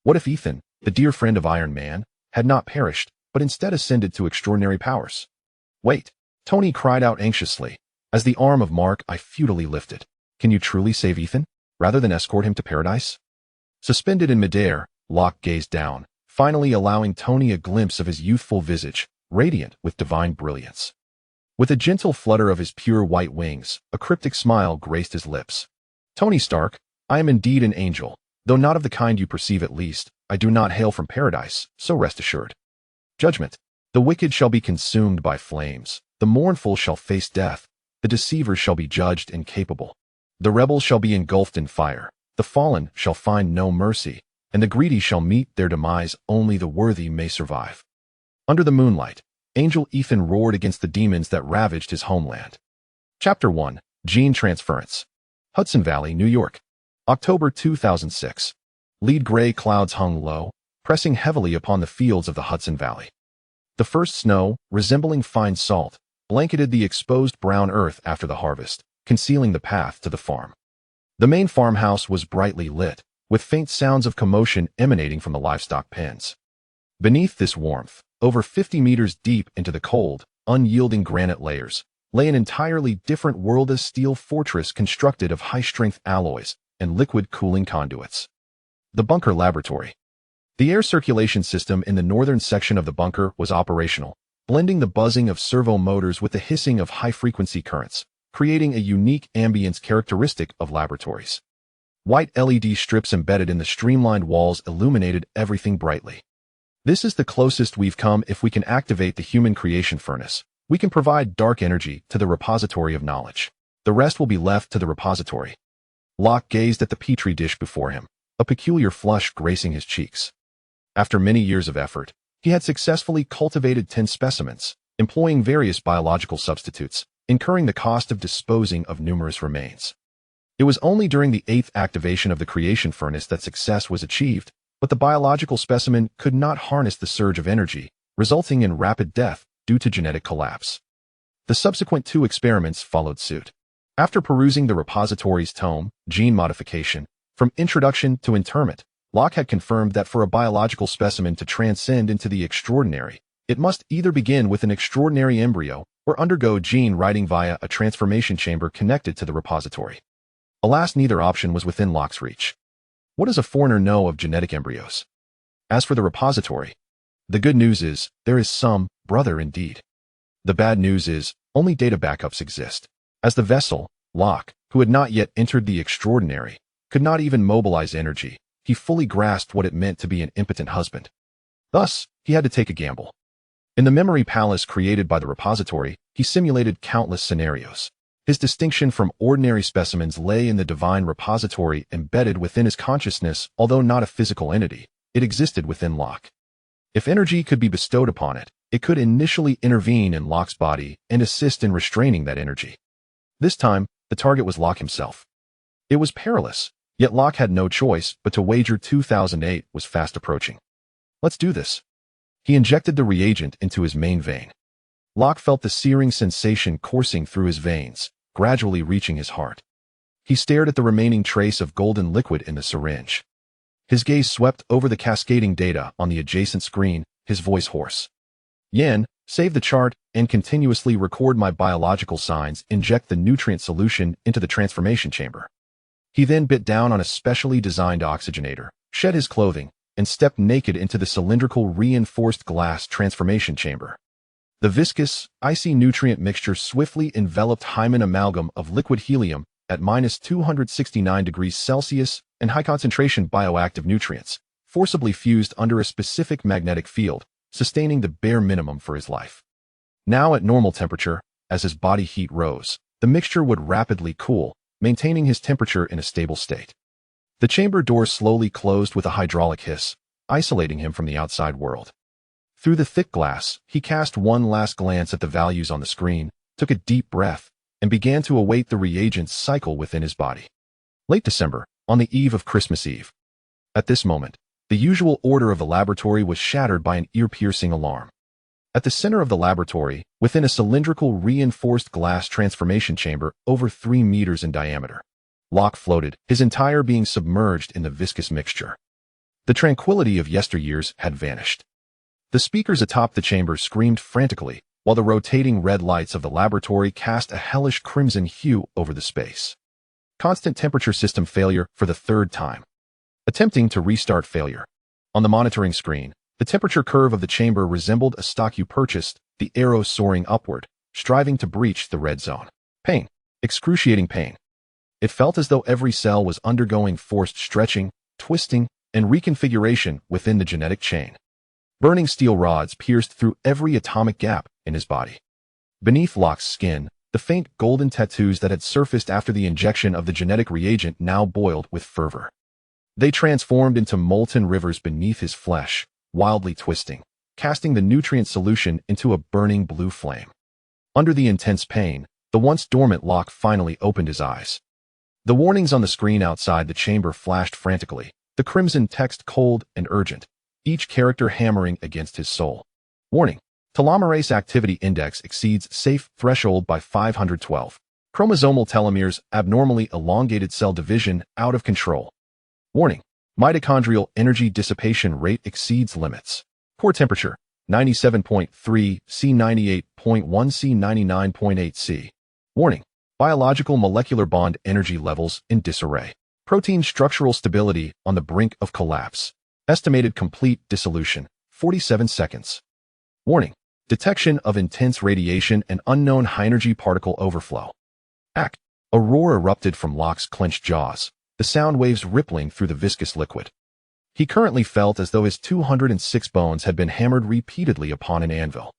What if Ethan, the dear friend of Iron Man, had not perished, but instead ascended to extraordinary powers? Wait, Tony cried out anxiously, as the arm of Mark I futilely lifted. Can you truly save Ethan, rather than escort him to paradise? Suspended in midair, Locke gazed down, finally allowing Tony a glimpse of his youthful visage, radiant with divine brilliance. With a gentle flutter of his pure white wings, a cryptic smile graced his lips. Tony Stark, I am indeed an angel, though not of the kind you perceive at least. I do not hail from paradise, so rest assured. Judgment. The wicked shall be consumed by flames. The mournful shall face death. The deceivers shall be judged incapable. The rebels shall be engulfed in fire. The fallen shall find no mercy, and the greedy shall meet their demise. Only the worthy may survive. Under the moonlight, Angel Ethan roared against the demons that ravaged his homeland. Chapter 1. Gene Transference. Hudson Valley, New York. October 2006. Lead gray clouds hung low, pressing heavily upon the fields of the Hudson Valley. The first snow, resembling fine salt, blanketed the exposed brown earth after the harvest, concealing the path to the farm. The main farmhouse was brightly lit, with faint sounds of commotion emanating from the livestock pens. Beneath this warmth, over 50 meters deep into the cold, unyielding granite layers, lay an entirely different world, a steel fortress constructed of high-strength alloys and liquid cooling conduits. The bunker laboratory. The air circulation system in the northern section of the bunker was operational, blending the buzzing of servo motors with the hissing of high-frequency currents, creating a unique ambience characteristic of laboratories. White LED strips embedded in the streamlined walls illuminated everything brightly. This is the closest we've come. If we can activate the human creation furnace, we can provide dark energy to the repository of knowledge. The rest will be left to the repository. Locke gazed at the petri dish before him, a peculiar flush gracing his cheeks. After many years of effort, he had successfully cultivated 10 specimens, employing various biological substitutes, incurring the cost of disposing of numerous remains. It was only during the 8th activation of the creation furnace that success was achieved, but the biological specimen could not harness the surge of energy, resulting in rapid death due to genetic collapse. The subsequent 2 experiments followed suit. After perusing the repository's tome, Gene Modification, from Introduction to Interment, Locke had confirmed that for a biological specimen to transcend into the extraordinary, it must either begin with an extraordinary embryo or undergo gene writing via a transformation chamber connected to the repository. Alas, neither option was within Locke's reach. What does a foreigner know of genetic embryos? As for the repository, the good news is, there is some, brother indeed. The bad news is, only data backups exist. As the vessel, Locke, who had not yet entered the extraordinary, could not even mobilize energy, he fully grasped what it meant to be an impotent husband. Thus, he had to take a gamble. In the memory palace created by the repository, he simulated countless scenarios. His distinction from ordinary specimens lay in the divine repository embedded within his consciousness. Although not a physical entity, it existed within Locke. If energy could be bestowed upon it, it could initially intervene in Locke's body and assist in restraining that energy. This time, the target was Locke himself. It was perilous, yet Locke had no choice but to wager. 2008 was fast approaching. Let's do this. He injected the reagent into his main vein. Locke felt the searing sensation coursing through his veins, gradually reaching his heart. He stared at the remaining trace of golden liquid in the syringe. His gaze swept over the cascading data on the adjacent screen, his voice hoarse. Yen, save the chart and continuously record my biological signs. Inject the nutrient solution into the transformation chamber. He then bit down on a specially designed oxygenator, shed his clothing, and stepped naked into the cylindrical reinforced glass transformation chamber. The viscous, icy nutrient mixture swiftly enveloped Hymen amalgam of liquid helium at -269°C and high-concentration bioactive nutrients, forcibly fused under a specific magnetic field, sustaining the bare minimum for his life. Now at normal temperature, as his body heat rose, the mixture would rapidly cool, maintaining his temperature in a stable state. The chamber door slowly closed with a hydraulic hiss, isolating him from the outside world. Through the thick glass, he cast one last glance at the values on the screen, took a deep breath, and began to await the reagent's cycle within his body. Late December, on the eve of Christmas Eve. At this moment, the usual order of the laboratory was shattered by an ear-piercing alarm. At the center of the laboratory, within a cylindrical reinforced glass transformation chamber over 3 meters in diameter, Locke floated, his entire being submerged in the viscous mixture. The tranquility of yesteryears had vanished. The speakers atop the chamber screamed frantically, while the rotating red lights of the laboratory cast a hellish crimson hue over the space. Constant temperature system failure for the third time. Attempting to restart failure. On the monitoring screen, the temperature curve of the chamber resembled a stock you purchased, the arrow soaring upward, striving to breach the red zone. Pain. Excruciating pain. It felt as though every cell was undergoing forced stretching, twisting, and reconfiguration within the genetic chain. Burning steel rods pierced through every atomic gap in his body. Beneath Locke's skin, the faint golden tattoos that had surfaced after the injection of the genetic reagent now boiled with fervor. They transformed into molten rivers beneath his flesh, wildly twisting, casting the nutrient solution into a burning blue flame. Under the intense pain, the once dormant Locke finally opened his eyes. The warnings on the screen outside the chamber flashed frantically, the crimson text cold and urgent, each character hammering against his soul. Warning. Telomerase activity index exceeds safe threshold by 512. Chromosomal telomeres abnormally elongated, cell division out of control. Warning. Mitochondrial energy dissipation rate exceeds limits. Core temperature, 97.3 C, 98.1 C, 99.8 C. Warning. Biological molecular bond energy levels in disarray. Protein structural stability on the brink of collapse. Estimated complete dissolution, 47 seconds. Warning. Detection of intense radiation and unknown high-energy particle overflow. Ack. A roar erupted from Locke's clenched jaws, the sound waves rippling through the viscous liquid. He currently felt as though his 206 bones had been hammered repeatedly upon an anvil.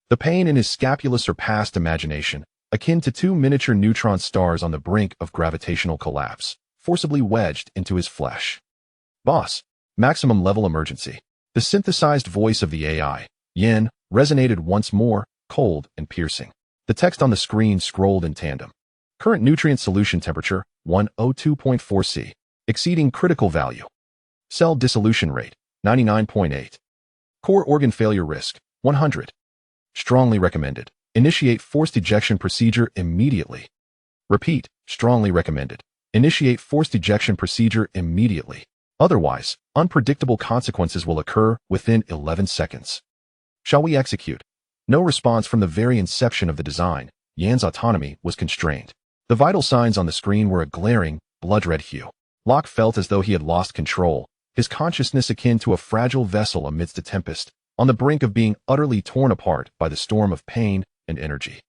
The pain in his scapula surpassed imagination, akin to two miniature neutron stars on the brink of gravitational collapse, forcibly wedged into his flesh. Boss. Maximum level emergency. The synthesized voice of the AI, Yin, resonated once more, cold and piercing. The text on the screen scrolled in tandem. Current nutrient solution temperature, 102.4 C, exceeding critical value. Cell dissolution rate, 99.8. Core organ failure risk, 100. Strongly recommended. Initiate forced ejection procedure immediately. Repeat, strongly recommended. Initiate forced ejection procedure immediately. Otherwise, unpredictable consequences will occur within 11 seconds. Shall we execute? No response from the very inception of the design. Yan's autonomy was constrained. The vital signs on the screen were a glaring, blood-red hue. Locke felt as though he had lost control, his consciousness akin to a fragile vessel amidst a tempest, on the brink of being utterly torn apart by the storm of pain and energy.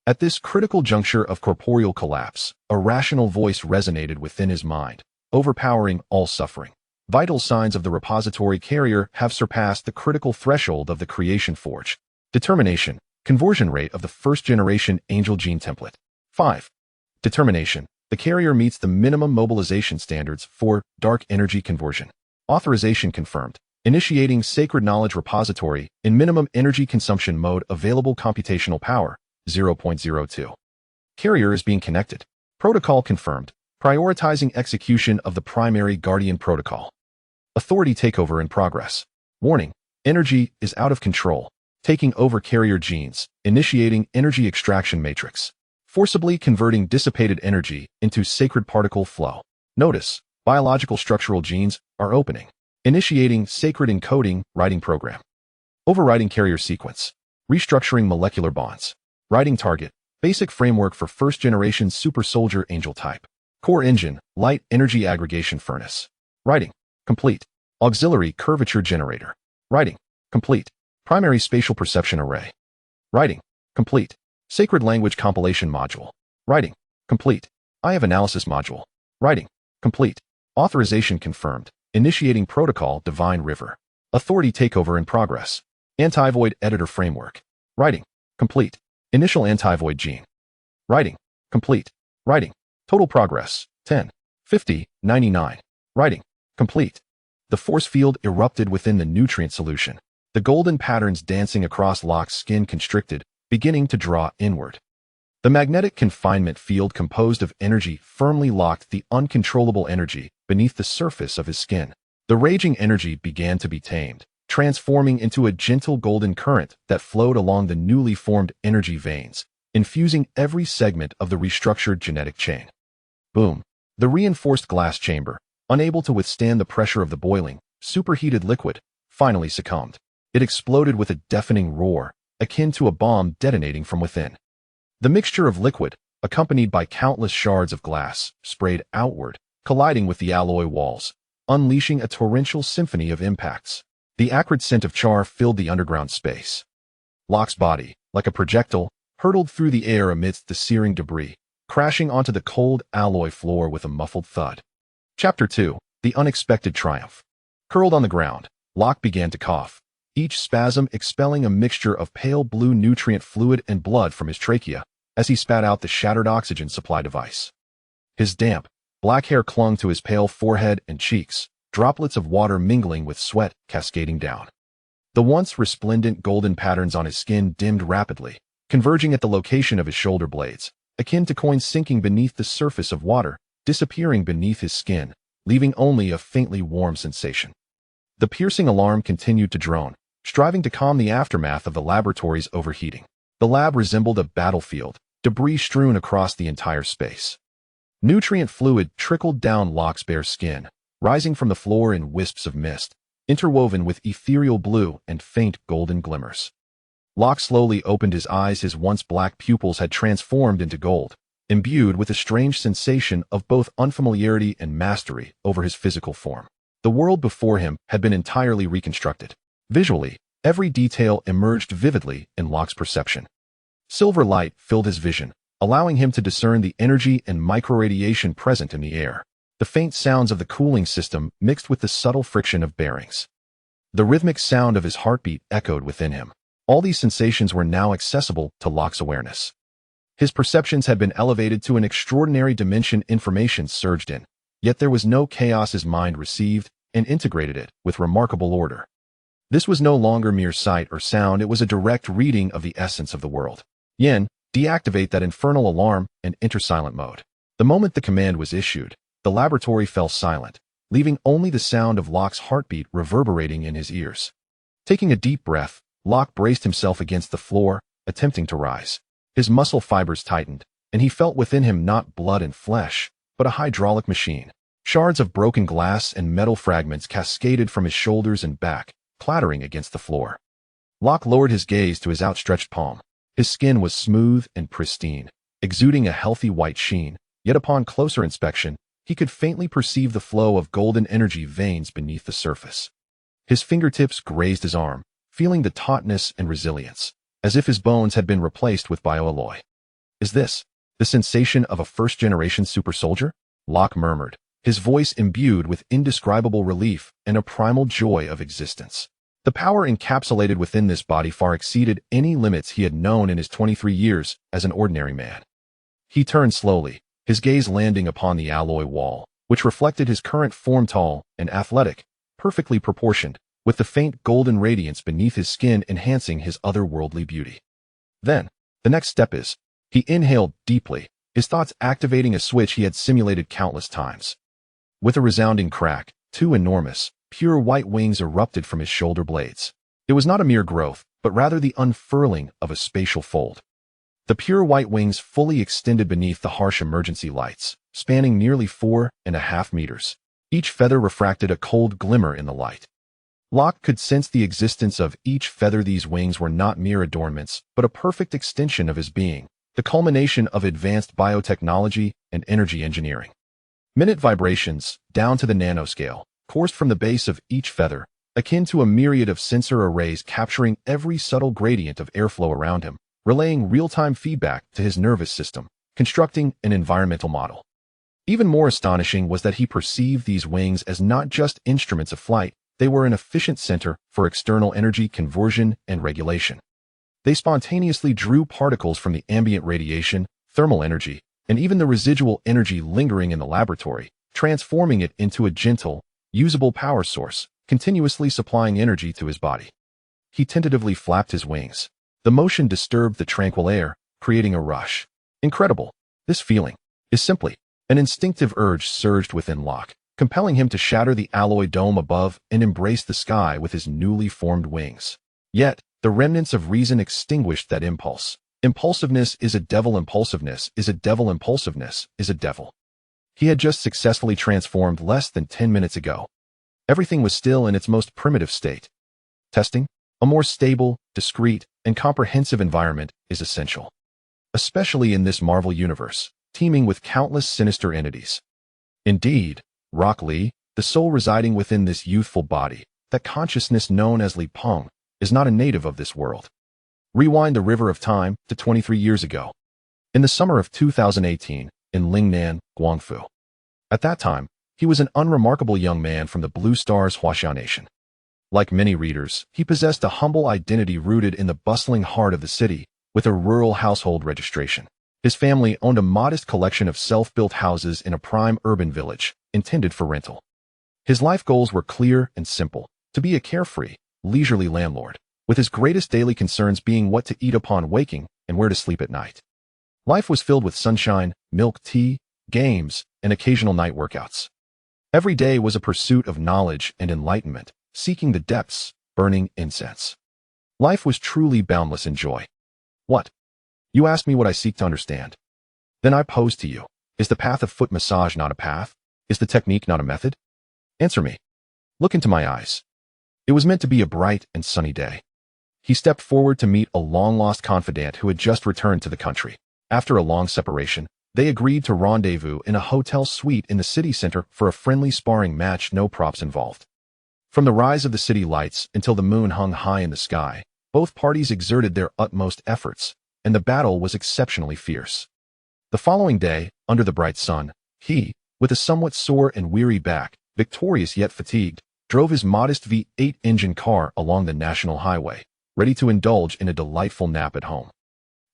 At this critical juncture of corporeal collapse, a rational voice resonated within his mind, overpowering all suffering. Vital signs of the repository carrier have surpassed the critical threshold of the creation forge. Determination. Conversion rate of the first-generation angel gene template. 5. Determination. The carrier meets the minimum mobilization standards for dark energy conversion. Authorization confirmed. Initiating sacred knowledge repository in minimum energy consumption mode. Available computational power, 0.02. Carrier is being connected. Protocol confirmed. Prioritizing execution of the primary Guardian protocol. Authority takeover in progress. Warning. Energy is out of control. Taking over carrier genes. Initiating energy extraction matrix. Forcibly converting dissipated energy into sacred particle flow. Notice. Biological structural genes are opening. Initiating sacred encoding writing program. Overriding carrier sequence. Restructuring molecular bonds. Writing target. Basic framework for first-generation super soldier angel type. Core engine. Light energy aggregation furnace. Writing. Complete. Auxiliary curvature generator. Writing. Complete. Primary spatial perception array. Writing. Complete. Sacred language compilation module. Writing. Complete. I have analysis module. Writing. Complete. Authorization confirmed. Initiating protocol divine river. Authority takeover in progress. Anti-void editor framework. Writing. Complete. Initial anti-void gene. Writing. Complete. Writing. Total progress, 10, 50, 99. Writing. Complete. The force field erupted within the nutrient solution. The golden patterns dancing across Locke's skin constricted, beginning to draw inward. The magnetic confinement field composed of energy firmly locked the uncontrollable energy beneath the surface of his skin. The raging energy began to be tamed, transforming into a gentle golden current that flowed along the newly formed energy veins, infusing every segment of the restructured genetic chain. Boom. The reinforced glass chamber, unable to withstand the pressure of the boiling, superheated liquid, finally succumbed. It exploded with a deafening roar, akin to a bomb detonating from within. The mixture of liquid, accompanied by countless shards of glass, sprayed outward, colliding with the alloy walls, unleashing a torrential symphony of impacts. The acrid scent of char filled the underground space. Locke's body, like a projectile, hurtled through the air amidst the searing debris, crashing onto the cold alloy floor with a muffled thud. Chapter 2. The Unexpected Triumph. Curled on the ground, Locke began to cough, each spasm expelling a mixture of pale blue nutrient fluid and blood from his trachea as he spat out the shattered oxygen supply device. His damp, black hair clung to his pale forehead and cheeks, droplets of water mingling with sweat cascading down. The once resplendent golden patterns on his skin dimmed rapidly, converging at the location of his shoulder blades, akin to coins sinking beneath the surface of water, disappearing beneath his skin, leaving only a faintly warm sensation. The piercing alarm continued to drone, striving to calm the aftermath of the laboratory's overheating. The lab resembled a battlefield, debris strewn across the entire space. Nutrient fluid trickled down Locke's bare skin, rising from the floor in wisps of mist, interwoven with ethereal blue and faint golden glimmers. Locke slowly opened his eyes. His once black pupils had transformed into gold, imbued with a strange sensation of both unfamiliarity and mastery over his physical form. The world before him had been entirely reconstructed. Visually, every detail emerged vividly in Locke's perception. Silver light filled his vision, allowing him to discern the energy and microradiation present in the air. The faint sounds of the cooling system mixed with the subtle friction of bearings. The rhythmic sound of his heartbeat echoed within him. All these sensations were now accessible to Locke's awareness. His perceptions had been elevated to an extraordinary dimension. Information surged in, yet there was no chaos. His mind received and integrated it with remarkable order. This was no longer mere sight or sound. It was a direct reading of the essence of the world. Yin, deactivate that infernal alarm and enter silent mode. The moment the command was issued, the laboratory fell silent, leaving only the sound of Locke's heartbeat reverberating in his ears. Taking a deep breath, Locke braced himself against the floor, attempting to rise. His muscle fibers tightened, and he felt within him not blood and flesh, but a hydraulic machine. Shards of broken glass and metal fragments cascaded from his shoulders and back, clattering against the floor. Locke lowered his gaze to his outstretched palm. His skin was smooth and pristine, exuding a healthy white sheen, yet upon closer inspection, he could faintly perceive the flow of golden energy veins beneath the surface. His fingertips grazed his arm, feeling the tautness and resilience, as if his bones had been replaced with bioalloy. Is this the sensation of a first-generation super soldier? Locke murmured, his voice imbued with indescribable relief and a primal joy of existence. The power encapsulated within this body far exceeded any limits he had known in his 23 years as an ordinary man. He turned slowly, his gaze landing upon the alloy wall, which reflected his current form, tall and athletic, perfectly proportioned, with the faint golden radiance beneath his skin enhancing his otherworldly beauty. Then, the next step is, he inhaled deeply, his thoughts activating a switch he had simulated countless times. With a resounding crack, two enormous, pure white wings erupted from his shoulder blades. It was not a mere growth, but rather the unfurling of a spatial fold. The pure white wings fully extended beneath the harsh emergency lights, spanning nearly 4.5 meters. Each feather refracted a cold glimmer in the light. Locke could sense the existence of each feather. These wings were not mere adornments, but a perfect extension of his being, the culmination of advanced biotechnology and energy engineering. Minute vibrations, down to the nanoscale, coursed from the base of each feather, akin to a myriad of sensor arrays capturing every subtle gradient of airflow around him, relaying real-time feedback to his nervous system, constructing an environmental model. Even more astonishing was that he perceived these wings as not just instruments of flight, they were an efficient center for external energy conversion and regulation. They spontaneously drew particles from the ambient radiation, thermal energy, and even the residual energy lingering in the laboratory, transforming it into a gentle, usable power source, continuously supplying energy to his body. He tentatively flapped his wings. The motion disturbed the tranquil air, creating a rush. Incredible. This feeling is simply an instinctive urge surged within Locke, compelling him to shatter the alloy dome above and embrace the sky with his newly formed wings. Yet, the remnants of reason extinguished that impulse. Impulsiveness is a devil. Impulsiveness is a devil. Impulsiveness is a devil. He had just successfully transformed less than 10 minutes ago. Everything was still in its most primitive state. Testing, a more stable, discrete, and comprehensive environment is essential, especially in this Marvel universe, teeming with countless sinister entities. Indeed, Rock Lee, the soul residing within this youthful body, that consciousness known as Li Peng, is not a native of this world. Rewind the river of time to 23 years ago. In the summer of 2018, in Lingnan, Guangfu. At that time, he was an unremarkable young man from the Blue Stars Huaxia Nation. Like many readers, he possessed a humble identity rooted in the bustling heart of the city, with a rural household registration. His family owned a modest collection of self-built houses in a prime urban village, intended for rental. His life goals were clear and simple: to be a carefree, leisurely landlord, with his greatest daily concerns being what to eat upon waking and where to sleep at night. Life was filled with sunshine, milk tea, games, and occasional night workouts. Every day was a pursuit of knowledge and enlightenment, seeking the depths, burning incense. Life was truly boundless in joy. What? You ask me what I seek to understand. Then I pose to you, is the path of foot massage not a path? Is the technique not a method? Answer me. Look into my eyes. It was meant to be a bright and sunny day. He stepped forward to meet a long-lost confidant who had just returned to the country. After a long separation, they agreed to rendezvous in a hotel suite in the city center for a friendly sparring match, no props involved. From the rise of the city lights until the moon hung high in the sky, both parties exerted their utmost efforts, and the battle was exceptionally fierce. The following day, under the bright sun, he, with a somewhat sore and weary back, victorious yet fatigued, drove his modest V8 engine car along the national highway, ready to indulge in a delightful nap at home.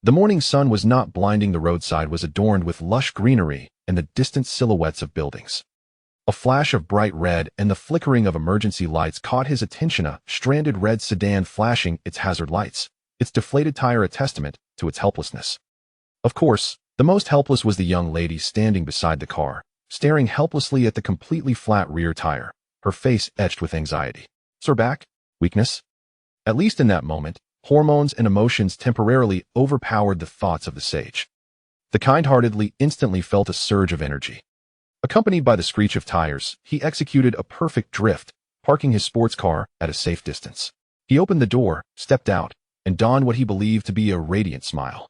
The morning sun was not blinding. The roadside was adorned with lush greenery and the distant silhouettes of buildings. A flash of bright red and the flickering of emergency lights caught his attention, a stranded red sedan flashing its hazard lights, its deflated tire a testament to its helplessness. Of course, the most helpless was the young lady standing beside the car, staring helplessly at the completely flat rear tire, her face etched with anxiety. Sore back? Weakness? At least in that moment, hormones and emotions temporarily overpowered the thoughts of the sage. The kind-heartedly instantly felt a surge of energy. Accompanied by the screech of tires, he executed a perfect drift, parking his sports car at a safe distance. He opened the door, stepped out, and donned what he believed to be a radiant smile.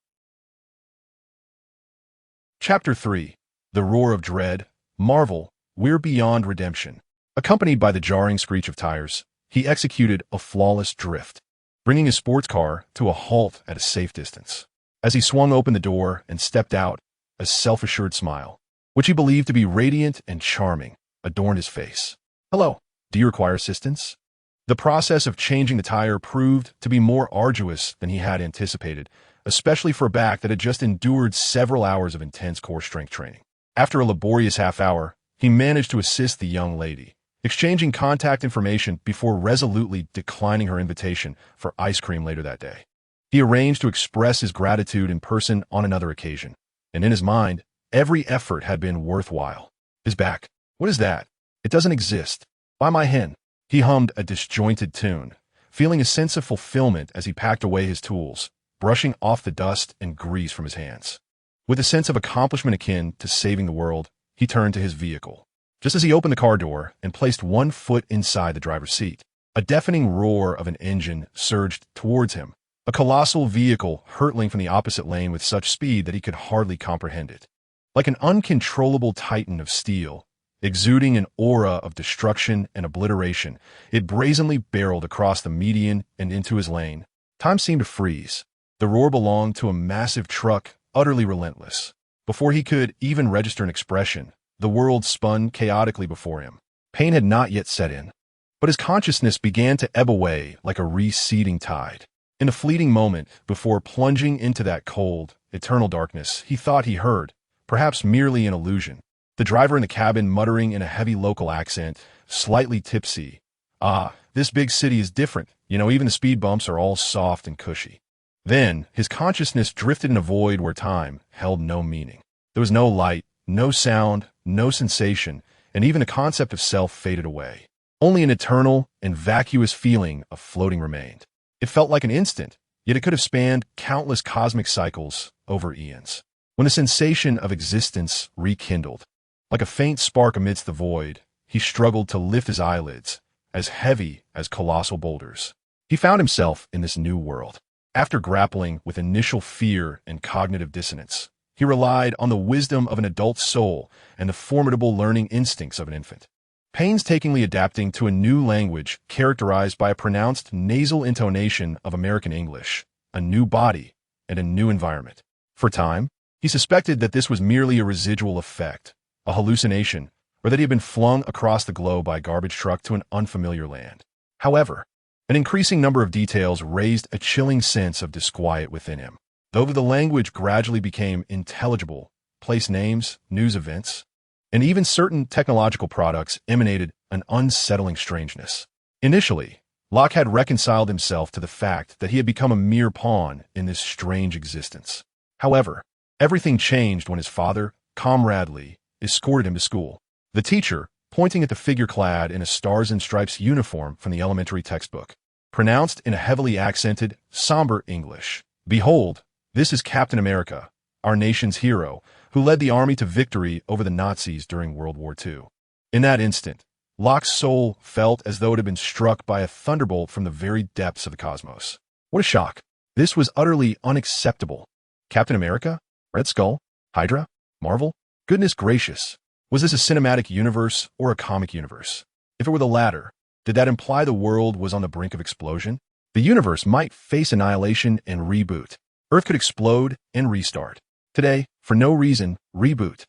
Chapter 3. The Roar of Dread. Marvel, we're beyond redemption. Accompanied by the jarring screech of tires, he executed a flawless drift, bringing his sports car to a halt at a safe distance. As he swung open the door and stepped out, a self-assured smile, which he believed to be radiant and charming, adorned his face. Hello, do you require assistance? The process of changing the tire proved to be more arduous than he had anticipated, especially for a back that had just endured several hours of intense core strength training. After a laborious half hour, he managed to assist the young lady, exchanging contact information before resolutely declining her invitation for ice cream later that day. He arranged to express his gratitude in person on another occasion, and in his mind, every effort had been worthwhile. His back. What is that? It doesn't exist. By my hen. He hummed a disjointed tune, feeling a sense of fulfillment as he packed away his tools, brushing off the dust and grease from his hands. With a sense of accomplishment akin to saving the world, he turned to his vehicle. Just as he opened the car door and placed one foot inside the driver's seat, a deafening roar of an engine surged towards him, a colossal vehicle hurtling from the opposite lane with such speed that he could hardly comprehend it. Like an uncontrollable titan of steel, exuding an aura of destruction and obliteration, it brazenly barreled across the median and into his lane. Time seemed to freeze. The roar belonged to a massive truck, utterly relentless. Before he could even register an expression, the world spun chaotically before him. Pain had not yet set in, but his consciousness began to ebb away like a receding tide. In a fleeting moment, before plunging into that cold, eternal darkness, he thought he heard, perhaps merely an illusion, the driver in the cabin muttering in a heavy local accent, slightly tipsy, "Ah, this big city is different. You know, even the speed bumps are all soft and cushy." Then, his consciousness drifted in a void where time held no meaning. There was no light, no sound, no sensation, and even the concept of self faded away. Only an eternal and vacuous feeling of floating remained. It felt like an instant, yet it could have spanned countless cosmic cycles over eons. When the sensation of existence rekindled, like a faint spark amidst the void, he struggled to lift his eyelids, as heavy as colossal boulders. He found himself in this new world. After grappling with initial fear and cognitive dissonance, he relied on the wisdom of an adult soul and the formidable learning instincts of an infant. Painstakingly adapting to a new language characterized by a pronounced nasal intonation of American English, a new body, and a new environment. For a time, he suspected that this was merely a residual effect, a hallucination, or that he had been flung across the globe by a garbage truck to an unfamiliar land. However, an increasing number of details raised a chilling sense of disquiet within him. Though the language gradually became intelligible, place names, news events, and even certain technological products emanated an unsettling strangeness. Initially, Locke had reconciled himself to the fact that he had become a mere pawn in this strange existence. However, everything changed when his father, Comrade Lee, escorted him to school. The teacher, pointing at the figure clad in a stars and stripes uniform from the elementary textbook, pronounced in a heavily accented, somber English, "Behold, this is Captain America, our nation's hero, who led the army to victory over the Nazis during World War II." In that instant, Locke's soul felt as though it had been struck by a thunderbolt from the very depths of the cosmos. What a shock! This was utterly unacceptable. Captain America? Red Skull? Hydra? Marvel? Goodness gracious! Was this a cinematic universe or a comic universe? If it were the latter, did that imply the world was on the brink of explosion? The universe might face annihilation and reboot. Earth could explode and restart. Today, for no reason, reboot.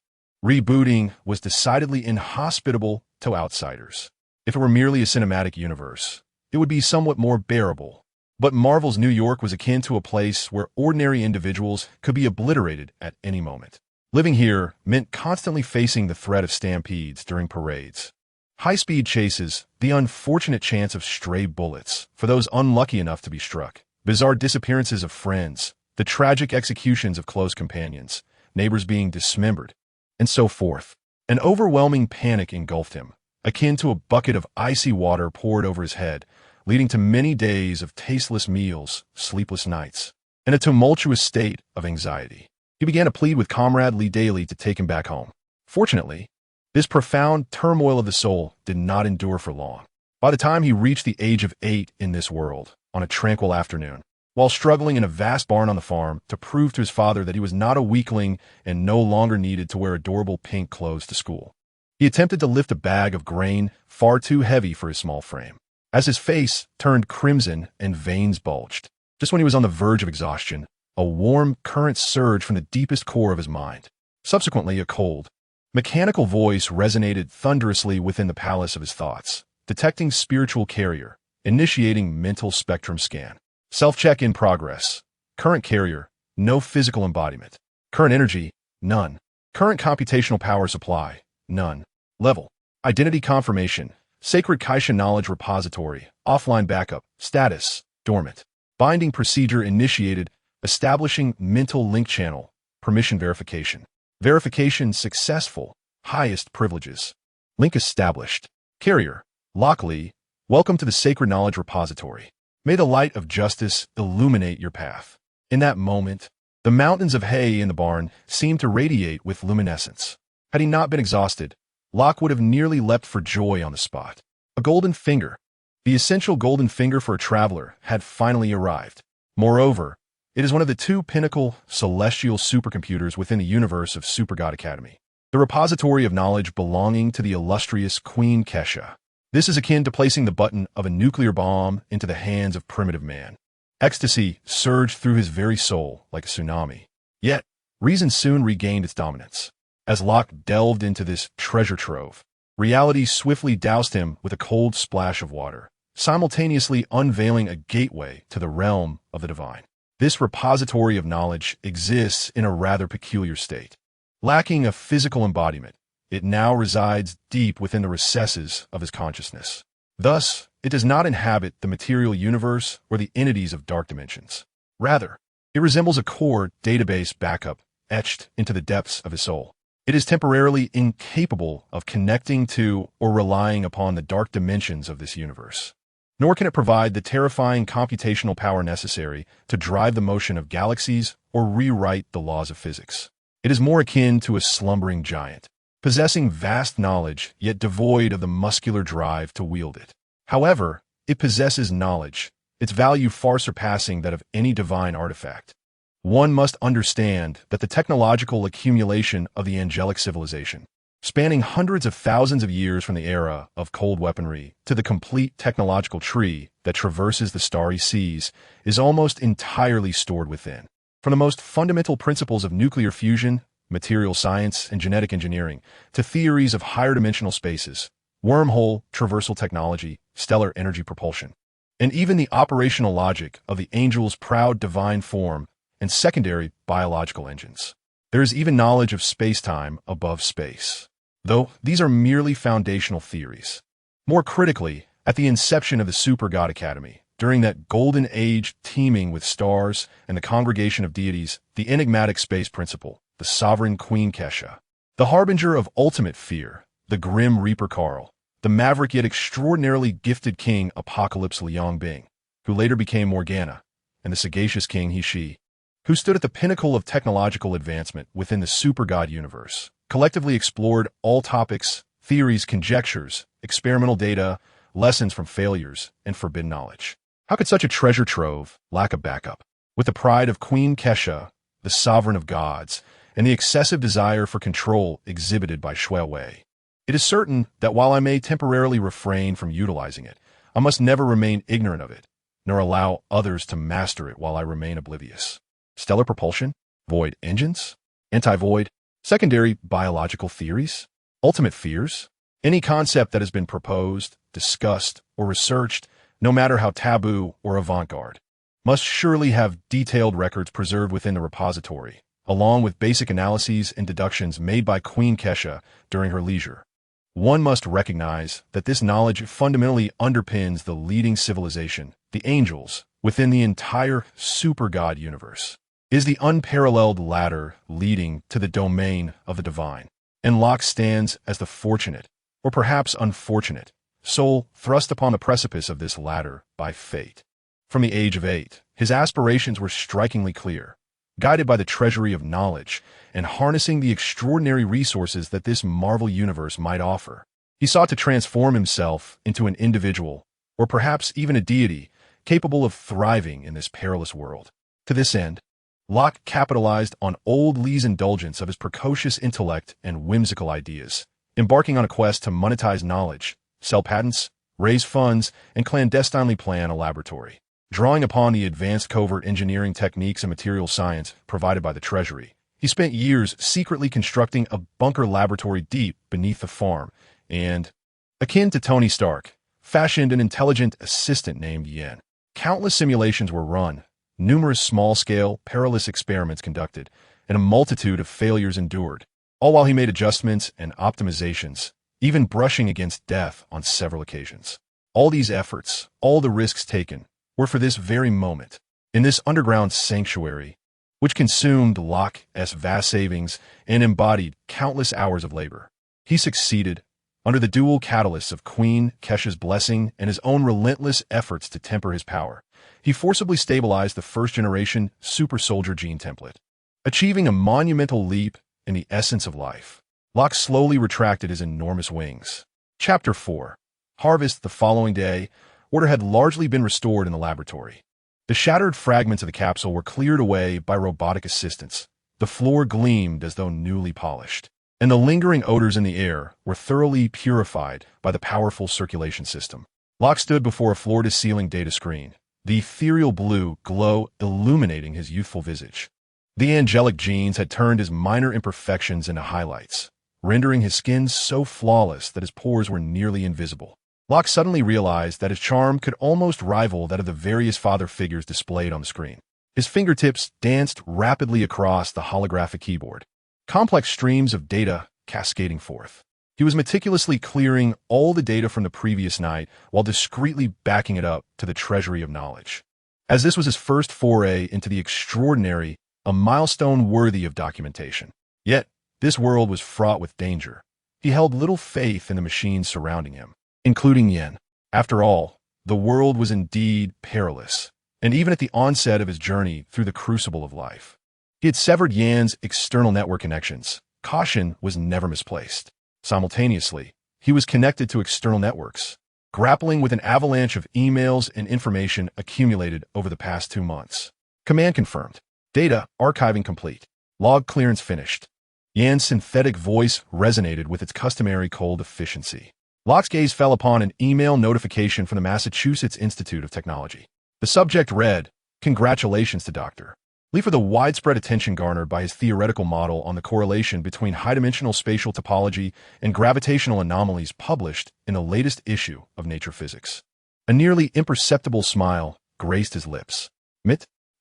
Rebooting was decidedly inhospitable to outsiders. If it were merely a cinematic universe, it would be somewhat more bearable. But Marvel's New York was akin to a place where ordinary individuals could be obliterated at any moment. Living here meant constantly facing the threat of stampedes during parades, high-speed chases, the unfortunate chance of stray bullets for those unlucky enough to be struck, bizarre disappearances of friends, the tragic executions of close companions, neighbors being dismembered, and so forth. An overwhelming panic engulfed him, akin to a bucket of icy water poured over his head, leading to many days of tasteless meals, sleepless nights, and a tumultuous state of anxiety. He began to plead with Comrade Lee daily to take him back home. Fortunately, this profound turmoil of the soul did not endure for long. By the time he reached the age of 8 in this world, on a tranquil afternoon, while struggling in a vast barn on the farm to prove to his father that he was not a weakling and no longer needed to wear adorable pink clothes to school, he attempted to lift a bag of grain far too heavy for his small frame. As his face turned crimson and veins bulged, just when he was on the verge of exhaustion, a warm current surged from the deepest core of his mind. Subsequently, a cold, mechanical voice resonated thunderously within the palace of his thoughts, detecting spiritual carrier, initiating mental spectrum scan. Self-check in progress. Current carrier, no physical embodiment. Current energy, none. Current computational power supply, none. Level, identity confirmation, sacred Kaisha knowledge repository, offline backup, status, dormant. Binding procedure initiated, establishing mental link channel, permission verification. Verification successful, highest privileges. Link established. Carrier, Locke Lee, welcome to the sacred knowledge repository. May the light of justice illuminate your path. In that moment, the mountains of hay in the barn seemed to radiate with luminescence. Had he not been exhausted, Locke would have nearly leapt for joy on the spot. A golden finger. The essential golden finger for a traveler had finally arrived. Moreover, it is one of the 2 pinnacle celestial supercomputers within the universe of Super God Academy, the repository of knowledge belonging to the illustrious Queen Kesha. This is akin to placing the button of a nuclear bomb into the hands of primitive man. Ecstasy surged through his very soul like a tsunami. Yet, reason soon regained its dominance. As Locke delved into this treasure trove, reality swiftly doused him with a cold splash of water, simultaneously unveiling a gateway to the realm of the divine. This repository of knowledge exists in a rather peculiar state. Lacking a physical embodiment, it now resides deep within the recesses of his consciousness. Thus, it does not inhabit the material universe or the entities of dark dimensions. Rather, it resembles a core database backup etched into the depths of his soul. It is temporarily incapable of connecting to or relying upon the dark dimensions of this universe. Nor can it provide the terrifying computational power necessary to drive the motion of galaxies or rewrite the laws of physics. It is more akin to a slumbering giant, possessing vast knowledge yet devoid of the muscular drive to wield it. However, it possesses knowledge, its value far surpassing that of any divine artifact. One must understand that the technological accumulation of the angelic civilization, spanning hundreds of thousands of years from the era of cold weaponry to the complete technological tree that traverses the starry seas, is almost entirely stored within. From the most fundamental principles of nuclear fusion, material science, and genetic engineering, to theories of higher dimensional spaces, wormhole, traversal technology, stellar energy propulsion, and even the operational logic of the angel's proud divine form and secondary biological engines. There is even knowledge of space-time above space, though these are merely foundational theories. More critically, at the inception of the Super God Academy, during that golden age teeming with stars and the congregation of deities, the enigmatic space principle, the sovereign Queen Kesha, the harbinger of ultimate fear, the grim Reaper Karl, the maverick yet extraordinarily gifted King Apocalypse Liang Bing, who later became Morgana, and the sagacious King He-Shi, who stood at the pinnacle of technological advancement within the super god universe, collectively explored all topics, theories, conjectures, experimental data, lessons from failures, and forbidden knowledge. How could such a treasure trove lack a backup? With the pride of Queen Kesha, the sovereign of gods, and the excessive desire for control exhibited by Shui Wei, it is certain that while I may temporarily refrain from utilizing it, I must never remain ignorant of it, nor allow others to master it while I remain oblivious. Stellar propulsion, void engines, anti-void, secondary biological theories, ultimate fears, any concept that has been proposed, discussed, or researched, no matter how taboo or avant-garde, must surely have detailed records preserved within the repository, along with basic analyses and deductions made by Queen Kesha during her leisure. One must recognize that this knowledge fundamentally underpins the leading civilization, the angels, within the entire super god universe, is the unparalleled ladder leading to the domain of the divine, and Locke stands as the fortunate, or perhaps unfortunate, soul thrust upon the precipice of this ladder by fate. From the age of 8, his aspirations were strikingly clear, guided by the treasury of knowledge and harnessing the extraordinary resources that this marvel universe might offer. He sought to transform himself into an individual, or perhaps even a deity, capable of thriving in this perilous world. To this end, Locke capitalized on old Lee's indulgence of his precocious intellect and whimsical ideas, embarking on a quest to monetize knowledge, sell patents, raise funds, and clandestinely plan a laboratory. Drawing upon the advanced covert engineering techniques and material science provided by the Treasury, he spent years secretly constructing a bunker laboratory deep beneath the farm and, akin to Tony Stark, fashioned an intelligent assistant named Yen. Countless simulations were run, numerous small-scale, perilous experiments conducted, and a multitude of failures endured, all while he made adjustments and optimizations, even brushing against death on several occasions. All these efforts, all the risks taken, were for this very moment, in this underground sanctuary, which consumed Locke's vast savings and embodied countless hours of labor. He succeeded, under the dual catalysts of Queen Kesha's blessing and his own relentless efforts to temper his power. He forcibly stabilized the first-generation super soldier gene template. Achieving a monumental leap in the essence of life, Locke slowly retracted his enormous wings. Chapter 4. Harvest. The following day, order had largely been restored in the laboratory. The shattered fragments of the capsule were cleared away by robotic assistants. The floor gleamed as though newly polished, and the lingering odors in the air were thoroughly purified by the powerful circulation system. Locke stood before a floor-to-ceiling data screen, the ethereal blue glow illuminating his youthful visage. The angelic genes had turned his minor imperfections into highlights, rendering his skin so flawless that his pores were nearly invisible. Locke suddenly realized that his charm could almost rival that of the various father figures displayed on the screen. His fingertips danced rapidly across the holographic keyboard, complex streams of data cascading forth. He was meticulously clearing all the data from the previous night while discreetly backing it up to the treasury of knowledge. As this was his first foray into the extraordinary, a milestone worthy of documentation. Yet, this world was fraught with danger. He held little faith in the machines surrounding him, including Yen. After all, the world was indeed perilous, and even at the onset of his journey through the crucible of life, he had severed Yan's external network connections. Caution was never misplaced. Simultaneously, he was connected to external networks, grappling with an avalanche of emails and information accumulated over the past 2 months. Command confirmed. Data archiving complete. Log clearance finished. Yan's synthetic voice resonated with its customary cold efficiency. Locke's gaze fell upon an email notification from the Massachusetts Institute of Technology. The subject read, "Congratulations to Dr. Lee for the widespread attention garnered by his theoretical model on the correlation between high-dimensional spatial topology and gravitational anomalies published in the latest issue of Nature Physics." A nearly imperceptible smile graced his lips.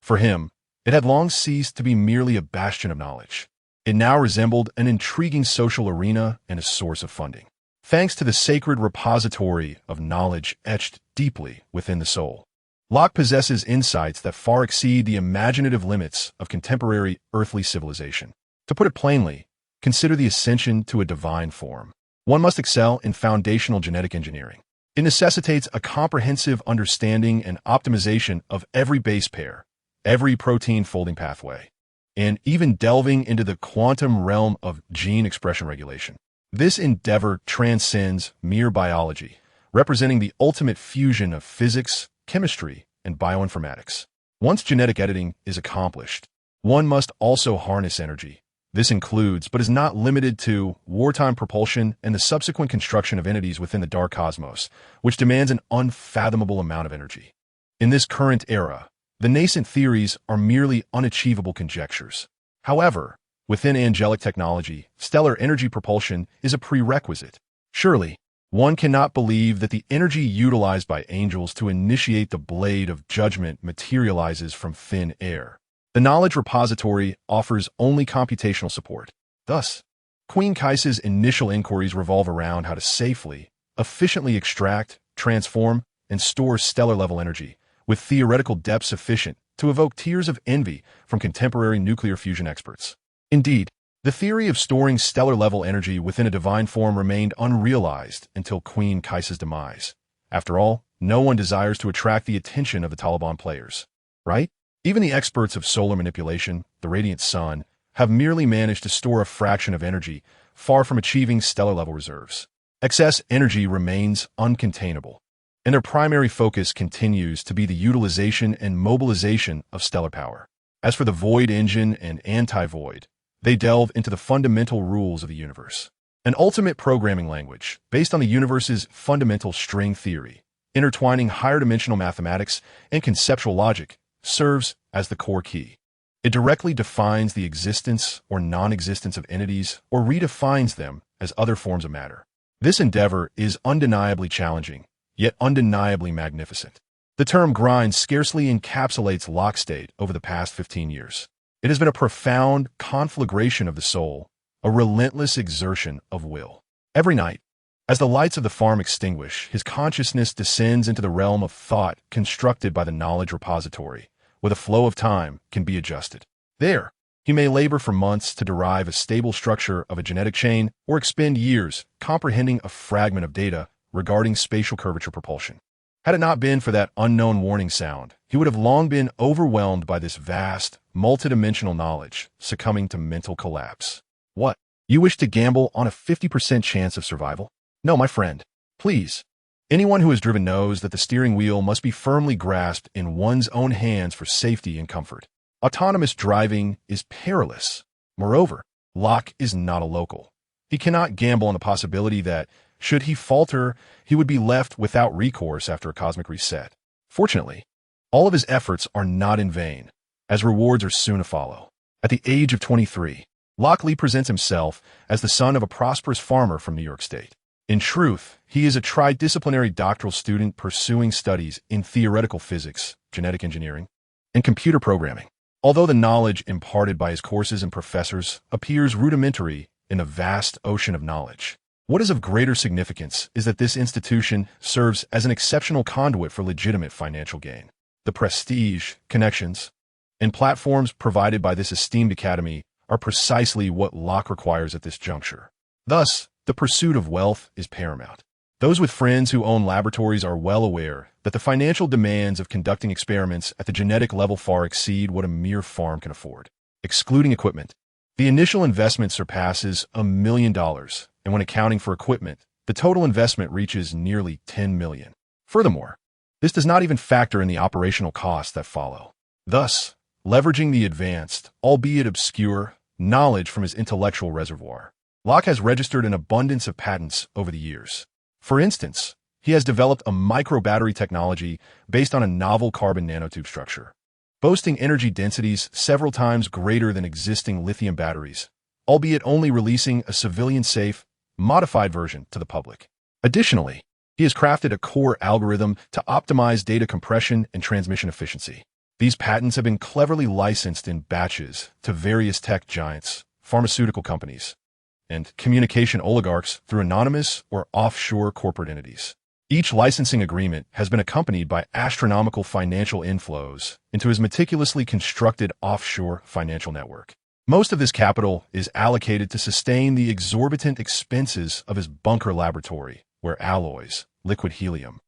For him, it had long ceased to be merely a bastion of knowledge. It now resembled an intriguing social arena and a source of funding. Thanks to the sacred repository of knowledge etched deeply within the soul, Locke possesses insights that far exceed the imaginative limits of contemporary earthly civilization. To put it plainly, consider the ascension to a divine form. One must excel in foundational genetic engineering. It necessitates a comprehensive understanding and optimization of every base pair, every protein folding pathway, and even delving into the quantum realm of gene expression regulation. This endeavor transcends mere biology, representing the ultimate fusion of physics, chemistry, and bioinformatics. Once genetic editing is accomplished, one must also harness energy. This includes, but is not limited to, wartime propulsion and the subsequent construction of entities within the dark cosmos, which demands an unfathomable amount of energy. In this current era, the nascent theories are merely unachievable conjectures. However, within angelic technology, stellar energy propulsion is a prerequisite. Surely, one cannot believe that the energy utilized by angels to initiate the blade of judgment materializes from thin air. The knowledge repository offers only computational support. Thus, Queen Kaisa's initial inquiries revolve around how to safely, efficiently extract, transform, and store stellar-level energy, with theoretical depth sufficient to evoke tears of envy from contemporary nuclear fusion experts. Indeed, the theory of storing stellar-level energy within a divine form remained unrealized until Queen Kaisa's demise. After all, no one desires to attract the attention of the Taliban players, right? Even the experts of solar manipulation, the radiant sun, have merely managed to store a fraction of energy, far from achieving stellar-level reserves. Excess energy remains uncontainable, and their primary focus continues to be the utilization and mobilization of stellar power. As for the void engine and anti-void, they delve into the fundamental rules of the universe. An ultimate programming language based on the universe's fundamental string theory, intertwining higher-dimensional mathematics and conceptual logic, serves as the core key. It directly defines the existence or non-existence of entities or redefines them as other forms of matter. This endeavor is undeniably challenging, yet undeniably magnificent. The term grind scarcely encapsulates Locke's state over the past 15 years. It has been a profound conflagration of the soul, a relentless exertion of will. Every night, as the lights of the farm extinguish, his consciousness descends into the realm of thought constructed by the knowledge repository, where the flow of time can be adjusted. There, he may labor for months to derive a stable structure of a genetic chain or expend years comprehending a fragment of data regarding spatial curvature propulsion. Had it not been for that unknown warning sound, he would have long been overwhelmed by this vast, multidimensional knowledge, succumbing to mental collapse. What? You wish to gamble on a 50% chance of survival? No, my friend. Please. Anyone who has driven knows that the steering wheel must be firmly grasped in one's own hands for safety and comfort. Autonomous driving is perilous. Moreover, Locke is not a local. He cannot gamble on the possibility that, should he falter, he would be left without recourse after a cosmic reset. Fortunately, all of his efforts are not in vain, as rewards are soon to follow. At the age of 23, Locke presents himself as the son of a prosperous farmer from New York State. In truth, he is a tri-disciplinary doctoral student pursuing studies in theoretical physics, genetic engineering, and computer programming. Although the knowledge imparted by his courses and professors appears rudimentary in the vast ocean of knowledge, what is of greater significance is that this institution serves as an exceptional conduit for legitimate financial gain. The prestige, connections, and platforms provided by this esteemed academy are precisely what Locke requires at this juncture. Thus, the pursuit of wealth is paramount. Those with friends who own laboratories are well aware that the financial demands of conducting experiments at the genetic level far exceed what a mere farm can afford. Excluding equipment, the initial investment surpasses $1 million, and when accounting for equipment, the total investment reaches nearly 10 million. Furthermore, this does not even factor in the operational costs that follow. Thus, leveraging the advanced, albeit obscure, knowledge from his intellectual reservoir, Locke has registered an abundance of patents over the years. For instance, he has developed a microbattery technology based on a novel carbon nanotube structure, boasting energy densities several times greater than existing lithium batteries, albeit only releasing a civilian-safe, modified version to the public. Additionally, he has crafted a core algorithm to optimize data compression and transmission efficiency. These patents have been cleverly licensed in batches to various tech giants, pharmaceutical companies, and communication oligarchs through anonymous or offshore corporate entities. Each licensing agreement has been accompanied by astronomical financial inflows into his meticulously constructed offshore financial network. Most of this capital is allocated to sustain the exorbitant expenses of his bunker laboratory, where alloys, liquid helium,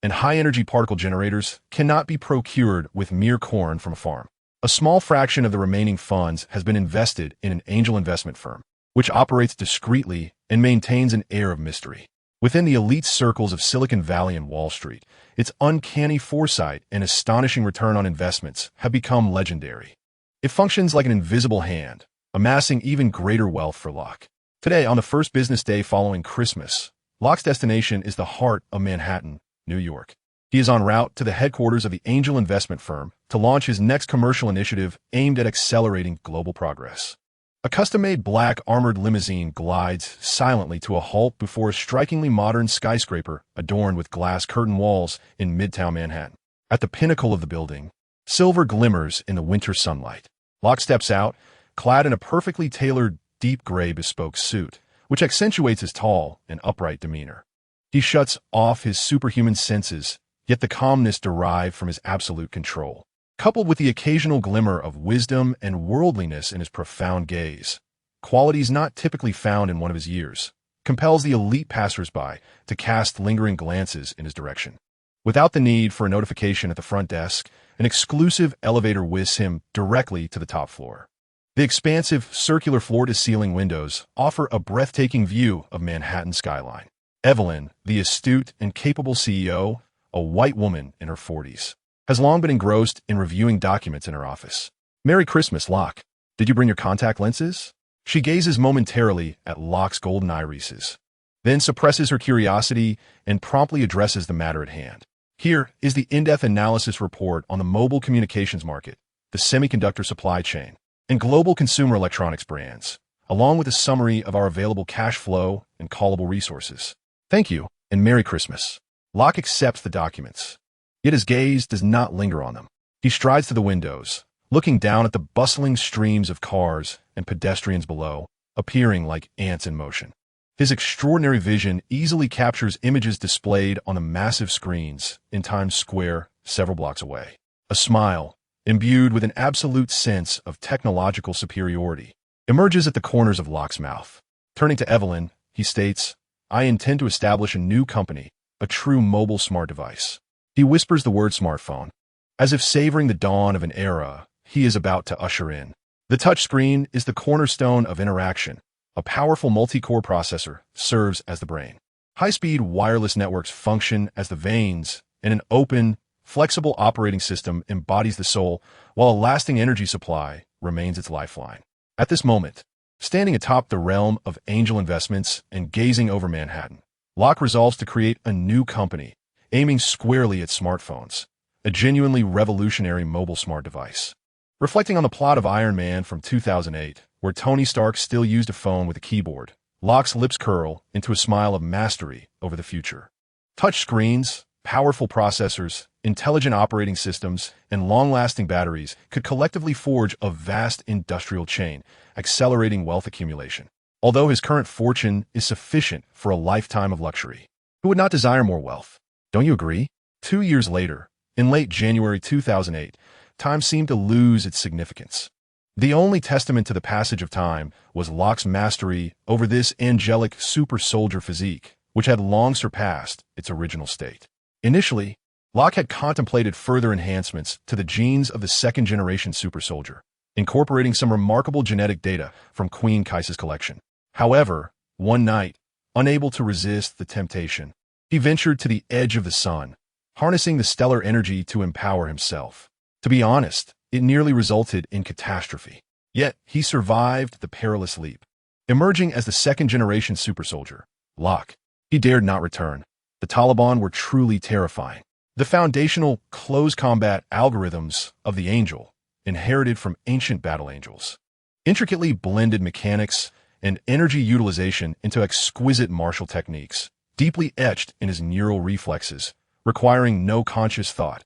and high-energy particle generators cannot be procured with mere corn from a farm. A small fraction of the remaining funds has been invested in an angel investment firm, which operates discreetly and maintains an air of mystery. Within the elite circles of Silicon Valley and Wall Street, its uncanny foresight and astonishing return on investments have become legendary. It functions like an invisible hand, amassing even greater wealth for Locke. Today, on the first business day following Christmas, Locke's destination is the heart of Manhattan, New York. He is en route to the headquarters of the angel investment firm to launch his next commercial initiative aimed at accelerating global progress. A custom-made black armored limousine glides silently to a halt before a strikingly modern skyscraper adorned with glass curtain walls in Midtown Manhattan. At the pinnacle of the building, silver glimmers in the winter sunlight. Locke steps out, clad in a perfectly tailored deep gray bespoke suit, which accentuates his tall and upright demeanor. He shuts off his superhuman senses, yet the calmness derived from his absolute control, coupled with the occasional glimmer of wisdom and worldliness in his profound gaze, qualities not typically found in one of his years, compels the elite passersby to cast lingering glances in his direction. Without the need for a notification at the front desk, an exclusive elevator whisks him directly to the top floor. The expansive, circular floor-to-ceiling windows offer a breathtaking view of Manhattan's skyline. Evelyn, the astute and capable CEO, a white woman in her 40s, has long been engrossed in reviewing documents in her office. "Merry Christmas, Locke. Did you bring your contact lenses?" She gazes momentarily at Locke's golden irises, then suppresses her curiosity and promptly addresses the matter at hand. Here is the in-depth analysis report on the mobile communications market, the semiconductor supply chain, and global consumer electronics brands, along with a summary of our available cash flow and callable resources. "Thank you, and Merry Christmas." Locke accepts the documents, yet his gaze does not linger on them. He strides to the windows, looking down at the bustling streams of cars and pedestrians below, appearing like ants in motion. His extraordinary vision easily captures images displayed on the massive screens in Times Square several blocks away. A smile, imbued with an absolute sense of technological superiority, emerges at the corners of Locke's mouth. Turning to Evelyn, he states, "I intend to establish a new company, a true mobile smart device." He whispers the word smartphone, as if savoring the dawn of an era he is about to usher in. The touchscreen is the cornerstone of interaction. A powerful multi-core processor serves as the brain. High-speed wireless networks function as the veins, and an open, flexible operating system embodies the soul, while a lasting energy supply remains its lifeline. At this moment, standing atop the realm of angel investments and gazing over Manhattan, Locke resolves to create a new company, aiming squarely at smartphones, a genuinely revolutionary mobile smart device. Reflecting on the plot of Iron Man from 2008, where Tony Stark still used a phone with a keyboard, Locke's lips curl into a smile of mastery over the future. Touch screens, powerful processors, intelligent operating systems, and long-lasting batteries could collectively forge a vast industrial chain, accelerating wealth accumulation. Although his current fortune is sufficient for a lifetime of luxury, who would not desire more wealth? Don't you agree? 2 years later, in late January 2008, time seemed to lose its significance. The only testament to the passage of time was Locke's mastery over this angelic super-soldier physique, which had long surpassed its original state. Initially, Locke had contemplated further enhancements to the genes of the second-generation super-soldier, incorporating some remarkable genetic data from Queen Kaisa's collection. However, one night, Unable to resist the temptation, he ventured to the edge of the sun, harnessing the stellar energy to empower himself. To be honest, it nearly resulted in catastrophe. Yet, he survived the perilous leap. Emerging as the second-generation super-soldier, Locke, he dared not return. The Taliban were truly terrifying. The foundational close-combat algorithms of the Angel, inherited from ancient battle angels, intricately blended mechanics and energy utilization into exquisite martial techniques, deeply etched in his neural reflexes, requiring no conscious thought,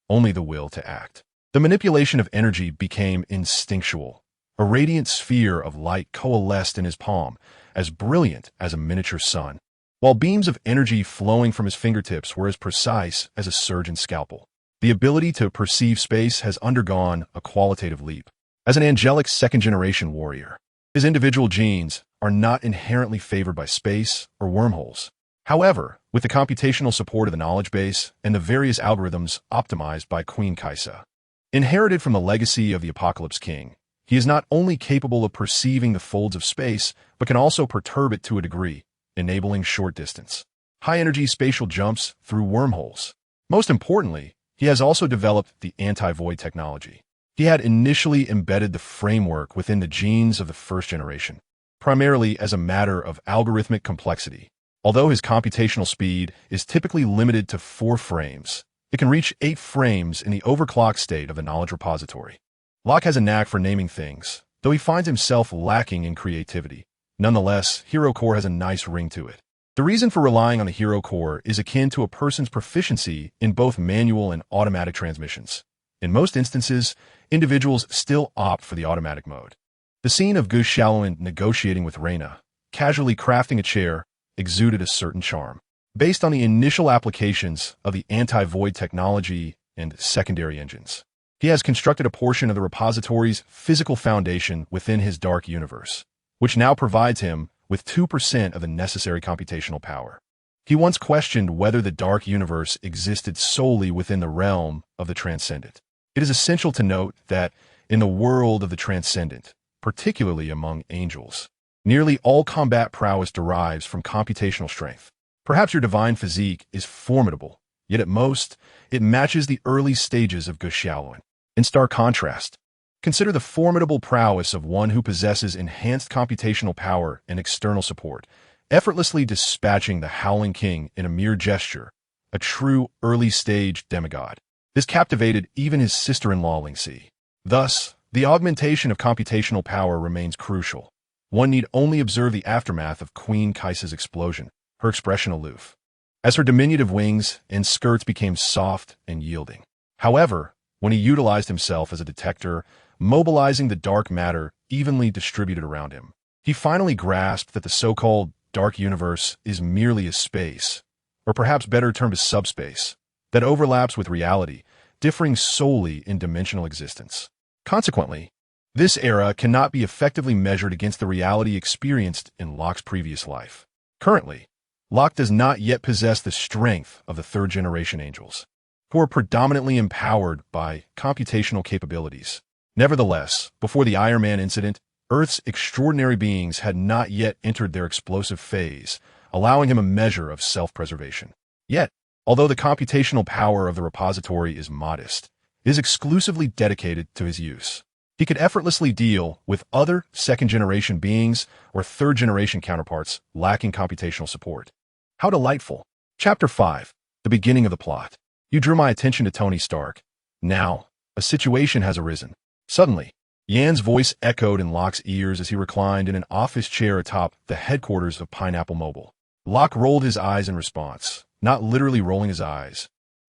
only the will to act. The manipulation of energy became instinctual. A radiant sphere of light coalesced in his palm, as brilliant as a miniature sun, while beams of energy flowing from his fingertips were as precise as a surgeon's scalpel. The ability to perceive space has undergone a qualitative leap. As an angelic second-generation warrior, his individual genes are not inherently favored by space or wormholes. However, with the computational support of the knowledge base and the various algorithms optimized by Queen Kaisa, inherited from the legacy of the Apocalypse King, he is not only capable of perceiving the folds of space, but can also perturb it to a degree, enabling short-distance, high-energy spatial jumps through wormholes. Most importantly, he has also developed the anti-void technology. He had initially embedded the framework within the genes of the first generation, primarily as a matter of algorithmic complexity. Although his computational speed is typically limited to 4 frames, it can reach 8 frames in the overclocked state of the knowledge repository. Locke has a knack for naming things, though he finds himself lacking in creativity. Nonetheless, Hero Core has a nice ring to it. The reason for relying on the Hero Core is akin to a person's proficiency in both manual and automatic transmissions. In most instances, individuals still opt for the automatic mode. The scene of Gus Shaolin negotiating with Reina, casually crafting a chair, exuded a certain charm. Based on the initial applications of the anti-void technology and secondary engines, he has constructed a portion of the repository's physical foundation within his dark universe, which now provides him with 2% of the necessary computational power. He once questioned whether the dark universe existed solely within the realm of the transcendent. It is essential to note that in the world of the transcendent, particularly among angels, nearly all combat prowess derives from computational strength. Perhaps your divine physique is formidable, yet at most, it matches the early stages of Gus Shaolin. In stark contrast, consider the formidable prowess of one who possesses enhanced computational power and external support, effortlessly dispatching the Howling King in a mere gesture, a true early-stage demigod. This captivated even his sister-in-law Lingxi. Thus, the augmentation of computational power remains crucial. One need only observe the aftermath of Queen Kaisa's explosion, her expression aloof, as her diminutive wings and skirts became soft and yielding. However, when he utilized himself as a detector, mobilizing the dark matter evenly distributed around him, he finally grasped that the so-called dark universe is merely a space, or perhaps better termed as subspace, that overlaps with reality, differing solely in dimensional existence. Consequently, this era cannot be effectively measured against the reality experienced in Locke's previous life. Currently, Locke does not yet possess the strength of the third-generation angels, who are predominantly empowered by computational capabilities. Nevertheless, before the Iron Man incident, Earth's extraordinary beings had not yet entered their explosive phase, allowing him a measure of self-preservation. Yet, although the computational power of the repository is modest, it is exclusively dedicated to his use. He could effortlessly deal with other second-generation beings or third-generation counterparts lacking computational support. How delightful! Chapter 5. The beginning of the plot. You drew my attention to Tony Stark. Now, a situation has arisen. Suddenly, Yan's voice echoed in Locke's ears as he reclined in an office chair atop the headquarters of Pineapple Mobile. Locke rolled his eyes in response, not literally rolling his eyes.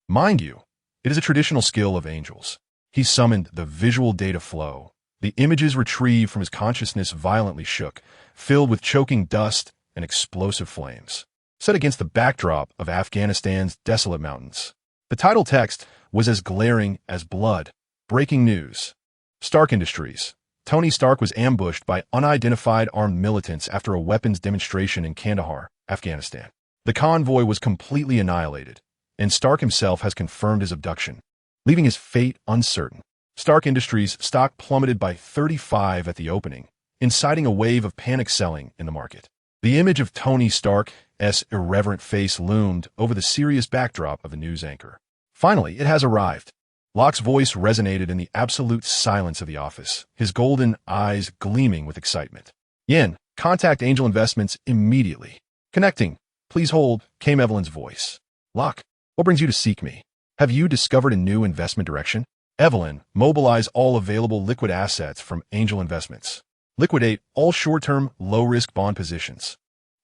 Mind you, it is a traditional skill of angels. He summoned the visual data flow. The images retrieved from his consciousness violently shook, filled with choking dust and explosive flames, set against the backdrop of Afghanistan's desolate mountains. The title text was as glaring as blood. Breaking news. Stark Industries. Tony Stark was ambushed by unidentified armed militants after a weapons demonstration in Kandahar, Afghanistan. The convoy was completely annihilated, and Stark himself has confirmed his abduction, leaving his fate uncertain. Stark Industries' stock plummeted by 35 at the opening, inciting a wave of panic selling in the market. The image of Tony Stark's irreverent face loomed over the serious backdrop of a news anchor. Finally, it has arrived. Locke's voice resonated in the absolute silence of the office, his golden eyes gleaming with excitement. Yin, contact Angel Investments immediately. Connecting. Please hold, came Evelyn's voice. Locke, what brings you to seek me? Have you discovered a new investment direction? Evelyn, mobilize all available liquid assets from Angel Investments. Liquidate all short-term, low-risk bond positions,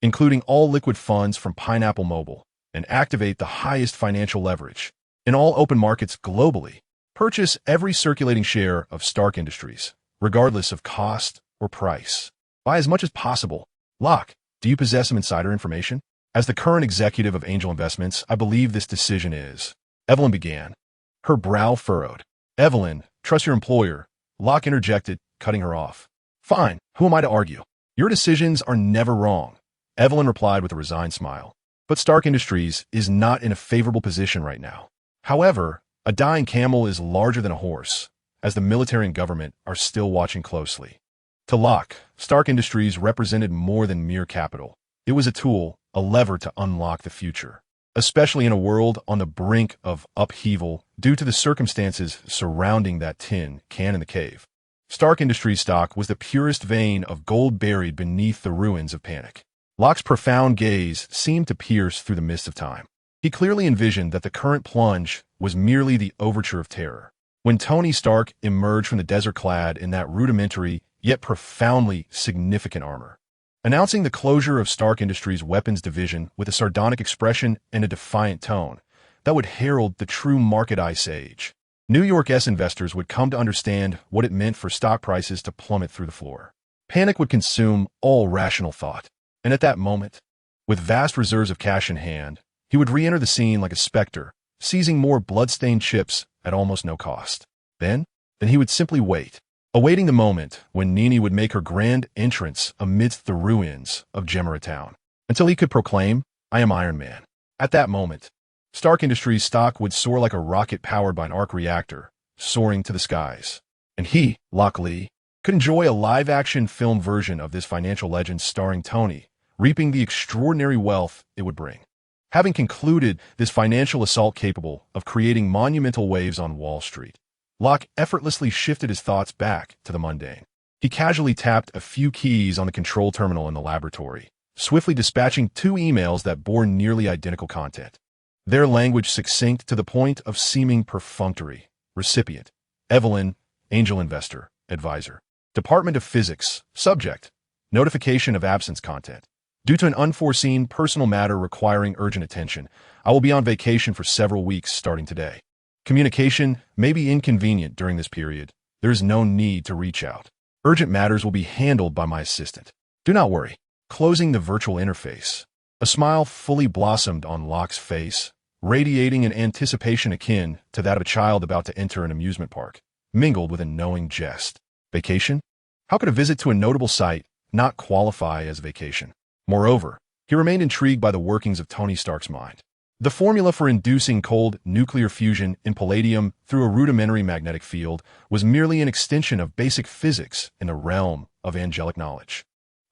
including all liquid funds from Pineapple Mobile, and activate the highest financial leverage in all open markets globally. Purchase every circulating share of Stark Industries, regardless of cost or price. Buy as much as possible. Locke, do you possess some insider information? As the current executive of Angel Investments, I believe this decision is. Evelyn began, her brow furrowed. Evelyn, trust your employer. Locke interjected, cutting her off. Fine, who am I to argue? Your decisions are never wrong. Evelyn replied with a resigned smile. But Stark Industries is not in a favorable position right now. However, a dying camel is larger than a horse, as the military and government are still watching closely. To Locke, Stark Industries represented more than mere capital. It was a tool, a lever to unlock the future, especially in a world on the brink of upheaval due to the circumstances surrounding that tin can in the cave. Stark Industries stock was the purest vein of gold buried beneath the ruins of panic. Locke's profound gaze seemed to pierce through the mist of time. He clearly envisioned that the current plunge was merely the overture of terror. When Tony Stark emerged from the desert clad in that rudimentary yet profoundly significant armor, announcing the closure of Stark Industries' weapons division with a sardonic expression and a defiant tone that would herald the true market ice age, New York's investors would come to understand what it meant for stock prices to plummet through the floor. Panic would consume all rational thought, and at that moment, with vast reserves of cash in hand, he would re-enter the scene like a specter, seizing more blood-stained chips at almost no cost. Then he would simply wait, awaiting the moment when Nini would make her grand entrance amidst the ruins of Gemera Town, until he could proclaim, "I am Iron Man." At that moment, Stark Industries stock would soar like a rocket powered by an arc reactor, soaring to the skies. And he, Locke Lee, could enjoy a live-action film version of this financial legend starring Tony, reaping the extraordinary wealth it would bring. Having concluded this financial assault capable of creating monumental waves on Wall Street, Locke effortlessly shifted his thoughts back to the mundane. He casually tapped a few keys on the control terminal in the laboratory, swiftly dispatching 2 emails that bore nearly identical content. Their language succinct to the point of seeming perfunctory. Recipient: Evelyn, Angel Investor, Advisor. Department of Physics. Subject: Notification of absence content. Due to an unforeseen personal matter requiring urgent attention, I will be on vacation for several weeks starting today. Communication may be inconvenient during this period. There is no need to reach out. Urgent matters will be handled by my assistant. Do not worry. Closing the virtual interface. A smile fully blossomed on Locke's face, radiating an anticipation akin to that of a child about to enter an amusement park, mingled with a knowing jest. Vacation? How could a visit to a notable site not qualify as a vacation? Moreover, he remained intrigued by the workings of Tony Stark's mind. The formula for inducing cold nuclear fusion in palladium through a rudimentary magnetic field was merely an extension of basic physics in the realm of angelic knowledge.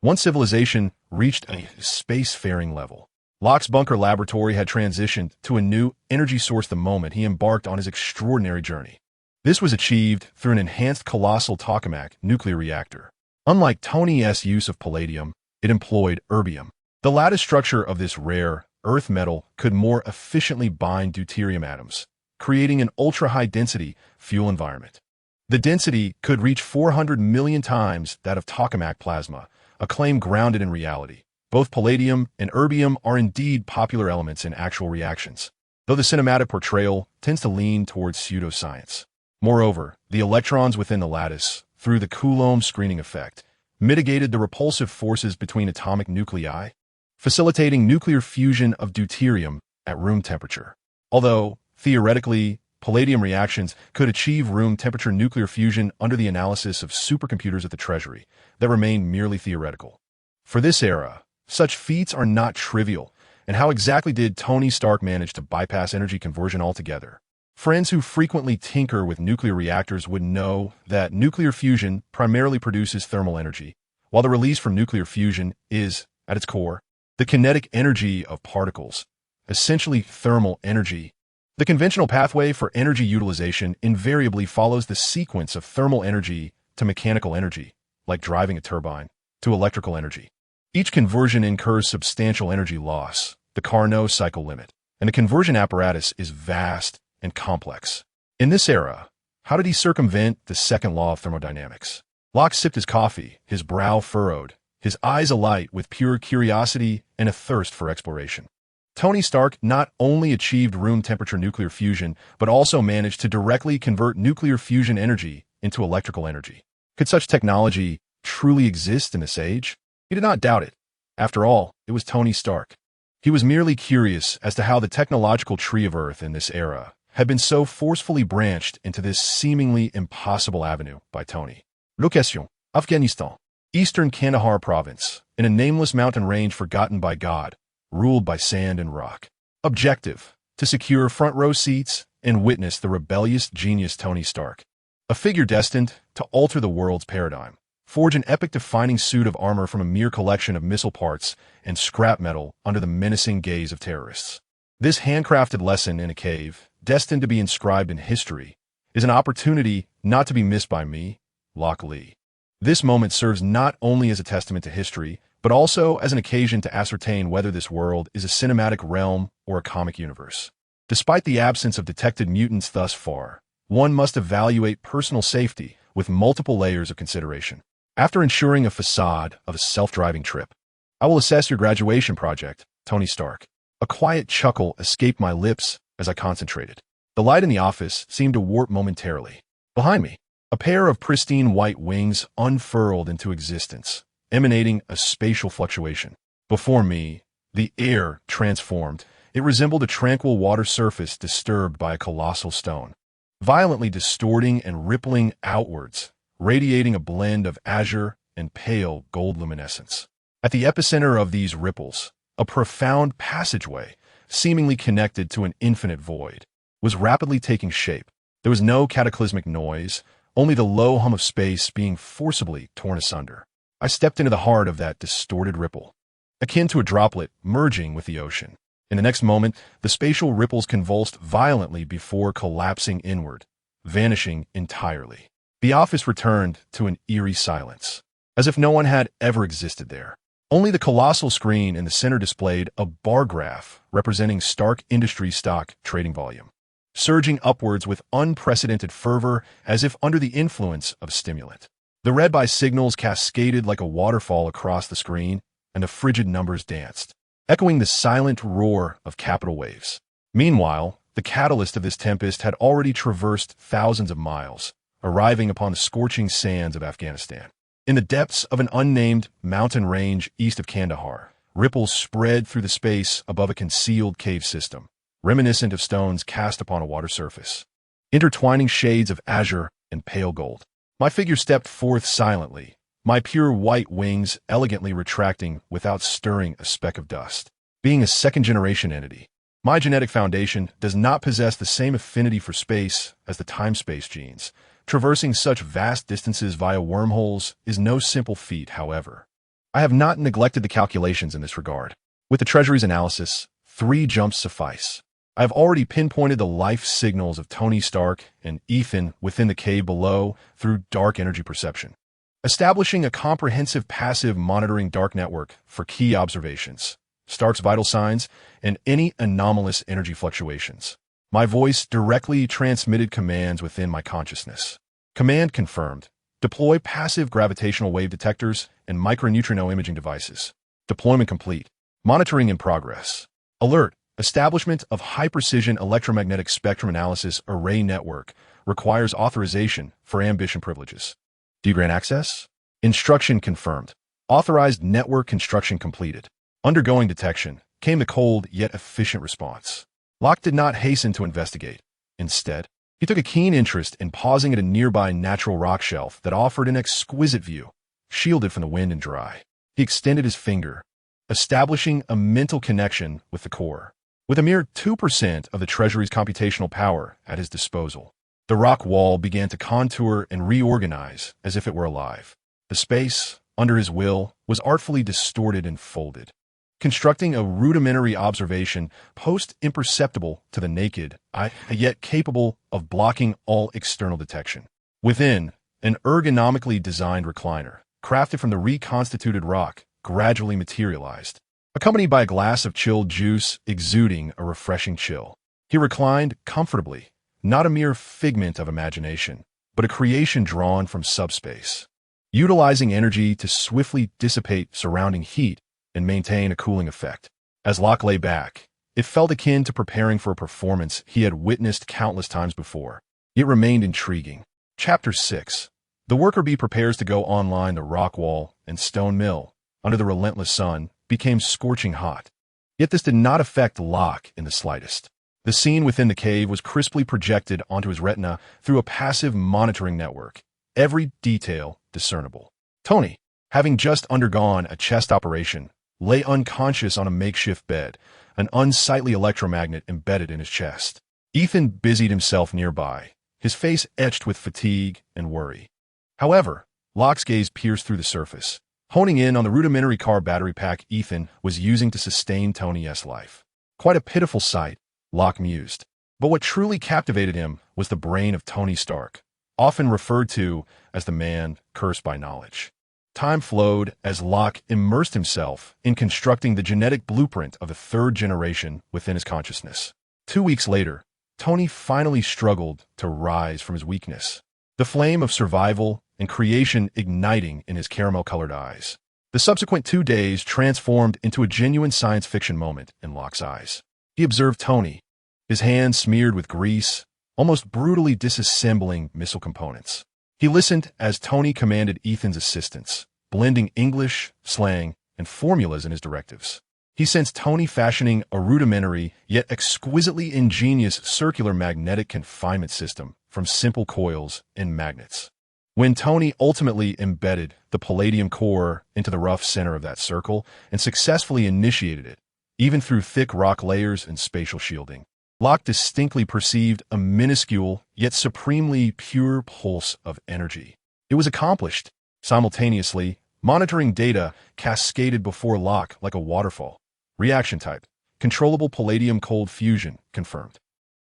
Once civilization reached a spacefaring level, Locke's bunker laboratory had transitioned to a new energy source the moment he embarked on his extraordinary journey. This was achieved through an enhanced colossal tokamak nuclear reactor. Unlike Tony's use of palladium, it employed erbium. The lattice structure of this rare earth metal could more efficiently bind deuterium atoms, creating an ultra-high-density fuel environment. The density could reach 400 million times that of tokamak plasma, a claim grounded in reality. Both palladium and erbium are indeed popular elements in actual reactions, though the cinematic portrayal tends to lean towards pseudoscience. Moreover, the electrons within the lattice, through the Coulomb screening effect, mitigated the repulsive forces between atomic nuclei, facilitating nuclear fusion of deuterium at room temperature. Although, theoretically, palladium reactions could achieve room temperature nuclear fusion under the analysis of supercomputers at the Treasury, that remain merely theoretical. For this era, such feats are not trivial, and how exactly did Tony Stark manage to bypass energy conversion altogether? Friends who frequently tinker with nuclear reactors would know that nuclear fusion primarily produces thermal energy, while the release from nuclear fusion is At its core, the kinetic energy of particles, essentially thermal energy. The conventional pathway for energy utilization invariably follows the sequence of thermal energy to mechanical energy, like driving a turbine, to electrical energy. Each conversion incurs substantial energy loss, the Carnot cycle limit, and the conversion apparatus is vast and complex. In this era, how did he circumvent the second law of thermodynamics? Locke sipped his coffee, his brow furrowed, his eyes alight with pure curiosity and a thirst for exploration. Tony Stark not only achieved room temperature nuclear fusion, but also managed to directly convert nuclear fusion energy into electrical energy. Could such technology truly exist in this age? He did not doubt it. After all, it was Tony Stark. He was merely curious as to how the technological tree of Earth in this era had been so forcefully branched into this seemingly impossible avenue by Tony. Location: Afghanistan, eastern Kandahar province, in a nameless mountain range forgotten by God, ruled by sand and rock. Objective: to secure front row seats and witness the rebellious genius Tony Stark. A figure destined to alter the world's paradigm. Forge an epic-defining suit of armor from a mere collection of missile parts and scrap metal under the menacing gaze of terrorists. This handcrafted lesson in a cave, destined to be inscribed in history, is an opportunity not to be missed by me, Locke Lee. This moment serves not only as a testament to history, but also as an occasion to ascertain whether this world is a cinematic realm or a comic universe. Despite the absence of detected mutants thus far, one must evaluate personal safety with multiple layers of consideration. After ensuring a facade of a self-driving trip, I will assess your graduation project, Tony Stark. A quiet chuckle escaped my lips as I concentrated. The light in the office seemed to warp momentarily. Behind me, a pair of pristine white wings unfurled into existence, emanating a spatial fluctuation. Before me, the air transformed. It resembled a tranquil water surface disturbed by a colossal stone, violently distorting and rippling outwards, radiating a blend of azure and pale gold luminescence. At the epicenter of these ripples, a profound passageway, seemingly connected to an infinite void, was rapidly taking shape. There was no cataclysmic noise, only the low hum of space being forcibly torn asunder. I stepped into the heart of that distorted ripple, akin to a droplet merging with the ocean. In the next moment, the spatial ripples convulsed violently before collapsing inward, vanishing entirely. The office returned to an eerie silence, as if no one had ever existed there. Only the colossal screen in the center displayed a bar graph representing Stark Industries stock trading volume, surging upwards with unprecedented fervor as if under the influence of a stimulant. The red-by signals cascaded like a waterfall across the screen, and the frigid numbers danced, echoing the silent roar of capital waves. Meanwhile, the catalyst of this tempest had already traversed thousands of miles, arriving upon the scorching sands of Afghanistan. In the depths of an unnamed mountain range east of Kandahar, ripples spread through the space above a concealed cave system, reminiscent of stones cast upon a water surface, intertwining shades of azure and pale gold. My figure stepped forth silently, my pure white wings elegantly retracting without stirring a speck of dust. Being a second-generation entity, my genetic foundation does not possess the same affinity for space as the time-space genes. Traversing such vast distances via wormholes is no simple feat, however. I have not neglected the calculations in this regard. With the Treasury's analysis, 3 jumps suffice. I have already pinpointed the life signals of Tony Stark and Ethan within the cave below through dark energy perception, establishing a comprehensive passive monitoring dark network for key observations, Stark's vital signs, and any anomalous energy fluctuations. My voice directly transmitted commands within my consciousness. Command confirmed. Deploy passive gravitational wave detectors and microneutrino imaging devices. Deployment complete. Monitoring in progress. Alert. Establishment of high-precision electromagnetic spectrum analysis array network requires authorization for ambition privileges. Do you grant access? Instruction confirmed. Authorized network construction completed. Undergoing detection came the cold yet efficient response. Locke did not hasten to investigate. Instead, he took a keen interest in pausing at a nearby natural rock shelf that offered an exquisite view, shielded from the wind and dry. He extended his finger, establishing a mental connection with the core. With a mere 2% of the Treasury's computational power at his disposal, the rock wall began to contour and reorganize as if it were alive. The space, under his will, was artfully distorted and folded, constructing a rudimentary observation post imperceptible to the naked eye, yet capable of blocking all external detection. Within, an ergonomically designed recliner, crafted from the reconstituted rock, gradually materialized, accompanied by a glass of chilled juice exuding a refreshing chill. He reclined comfortably, not a mere figment of imagination, but a creation drawn from subspace, utilizing energy to swiftly dissipate surrounding heat and maintain a cooling effect. As Locke lay back, it felt akin to preparing for a performance he had witnessed countless times before. It remained intriguing. Chapter 6. The worker bee prepares to go online. The rock wall and stone mill, under the relentless sun, became scorching hot. Yet this did not affect Locke in the slightest. The scene within the cave was crisply projected onto his retina through a passive monitoring network, every detail discernible. Tony, having just undergone a chest operation, lay unconscious on a makeshift bed, an unsightly electromagnet embedded in his chest. Ethan busied himself nearby, his face etched with fatigue and worry. However, Locke's gaze pierced through the surface, honing in on the rudimentary car battery pack Ethan was using to sustain Tony's life. Quite a pitiful sight, Locke mused. But what truly captivated him was the brain of Tony Stark, often referred to as the man cursed by knowledge. Time flowed as Locke immersed himself in constructing the genetic blueprint of the third generation within his consciousness. 2 weeks later, Tony finally struggled to rise from his weakness, the flame of survival and creation igniting in his caramel-colored eyes. The subsequent 2 days transformed into a genuine science fiction moment in Locke's eyes. He observed Tony, his hands smeared with grease, almost brutally disassembling missile components. He listened as Tony commanded Ethan's assistance, blending English, slang, and formulas in his directives. He sensed Tony fashioning a rudimentary yet exquisitely ingenious circular magnetic confinement system from simple coils and magnets. When Tony ultimately embedded the palladium core into the rough center of that circle and successfully initiated it, even through thick rock layers and spatial shielding, Locke distinctly perceived a minuscule yet supremely pure pulse of energy. It was accomplished. Simultaneously, monitoring data cascaded before Locke like a waterfall. Reaction type: controllable palladium cold fusion confirmed.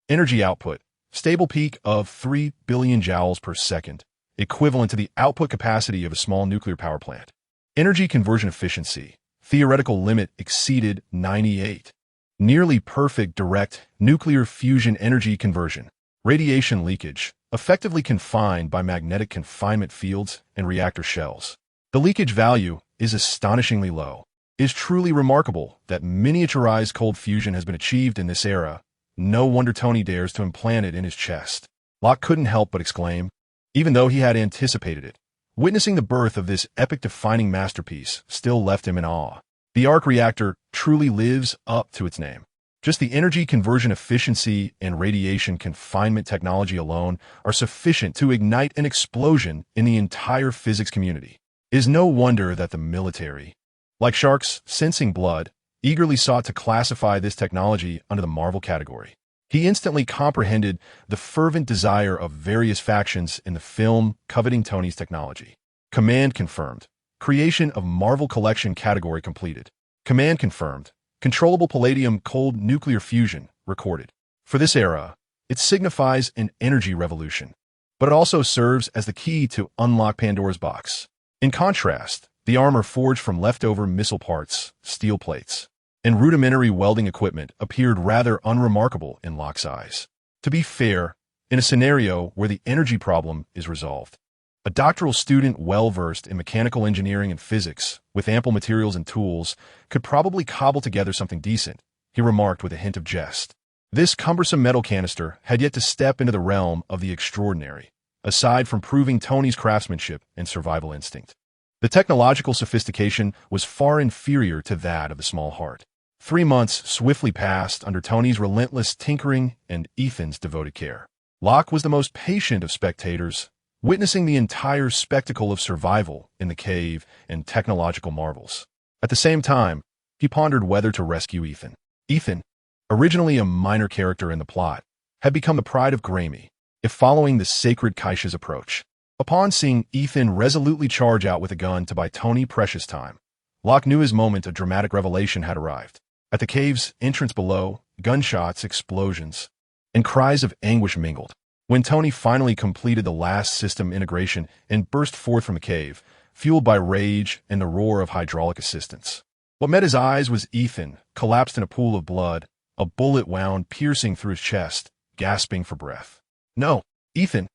Energy output: stable peak of 3 billion joules per second, equivalent to the output capacity of a small nuclear power plant. Energy conversion efficiency: theoretical limit exceeded 98. Nearly perfect direct nuclear fusion energy conversion. Radiation leakage: effectively confined by magnetic confinement fields and reactor shells. The leakage value is astonishingly low. It is truly remarkable that miniaturized cold fusion has been achieved in this era. No wonder Tony dares to implant it in his chest. Locke couldn't help but exclaim, even though he had anticipated it. Witnessing the birth of this epic-defining masterpiece still left him in awe. The arc reactor truly lives up to its name. Just the energy conversion efficiency and radiation confinement technology alone are sufficient to ignite an explosion in the entire physics community. It is no wonder that the military, like sharks sensing blood, eagerly sought to classify this technology under the Marvel category. He instantly comprehended the fervent desire of various factions in the film coveting Tony's technology. Command confirmed. Creation of Marvel Collection category completed. Command confirmed. Controllable palladium cold nuclear fusion recorded. For this era, it signifies an energy revolution, but it also serves as the key to unlock Pandora's box. In contrast, the armor forged from leftover missile parts, steel plates, and rudimentary welding equipment appeared rather unremarkable in Locke's eyes. To be fair, in a scenario where the energy problem is resolved, a doctoral student well-versed in mechanical engineering and physics, with ample materials and tools, could probably cobble together something decent, he remarked with a hint of jest. This cumbersome metal canister had yet to step into the realm of the extraordinary, aside from proving Tony's craftsmanship and survival instinct. The technological sophistication was far inferior to that of the small heart. 3 months swiftly passed under Tony's relentless tinkering and Ethan's devoted care. Locke was the most patient of spectators, witnessing the entire spectacle of survival in the cave and technological marvels. At the same time, he pondered whether to rescue Ethan. Ethan, originally a minor character in the plot, had become the pride of Grammy, if following the sacred Kaisha's approach. Upon seeing Ethan resolutely charge out with a gun to buy Tony precious time, Locke knew his moment of dramatic revelation had arrived. At the cave's entrance below, gunshots, explosions, and cries of anguish mingled. When Tony finally completed the last system integration and burst forth from the cave, fueled by rage and the roar of hydraulic assistance, what met his eyes was Ethan, collapsed in a pool of blood, a bullet wound piercing through his chest, gasping for breath. "No, Ethan!"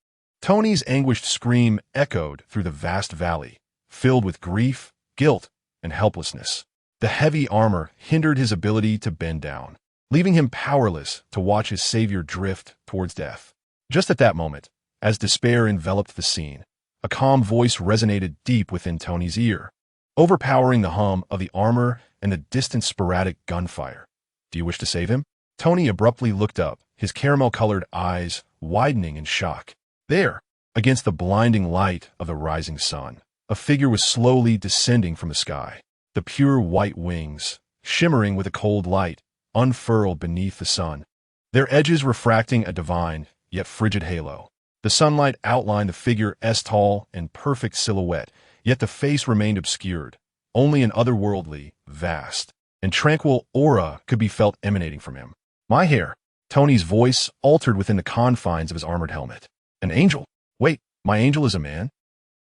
Tony's anguished scream echoed through the vast valley, filled with grief, guilt, and helplessness. The heavy armor hindered his ability to bend down, leaving him powerless to watch his savior drift towards death. Just at that moment, as despair enveloped the scene, a calm voice resonated deep within Tony's ear, overpowering the hum of the armor and the distant sporadic gunfire. "Do you wish to save him?" Tony abruptly looked up, his caramel-colored eyes widening in shock. There, against the blinding light of the rising sun, a figure was slowly descending from the sky. The pure white wings, shimmering with a cold light, unfurled beneath the sun, their edges refracting a divine, yet frigid halo. The sunlight outlined the figure's tall and perfect silhouette, yet the face remained obscured. Only an otherworldly, vast, and tranquil aura could be felt emanating from him. "My hair." Tony's voice altered within the confines of his armored helmet. "An angel? Wait, my angel is a man?"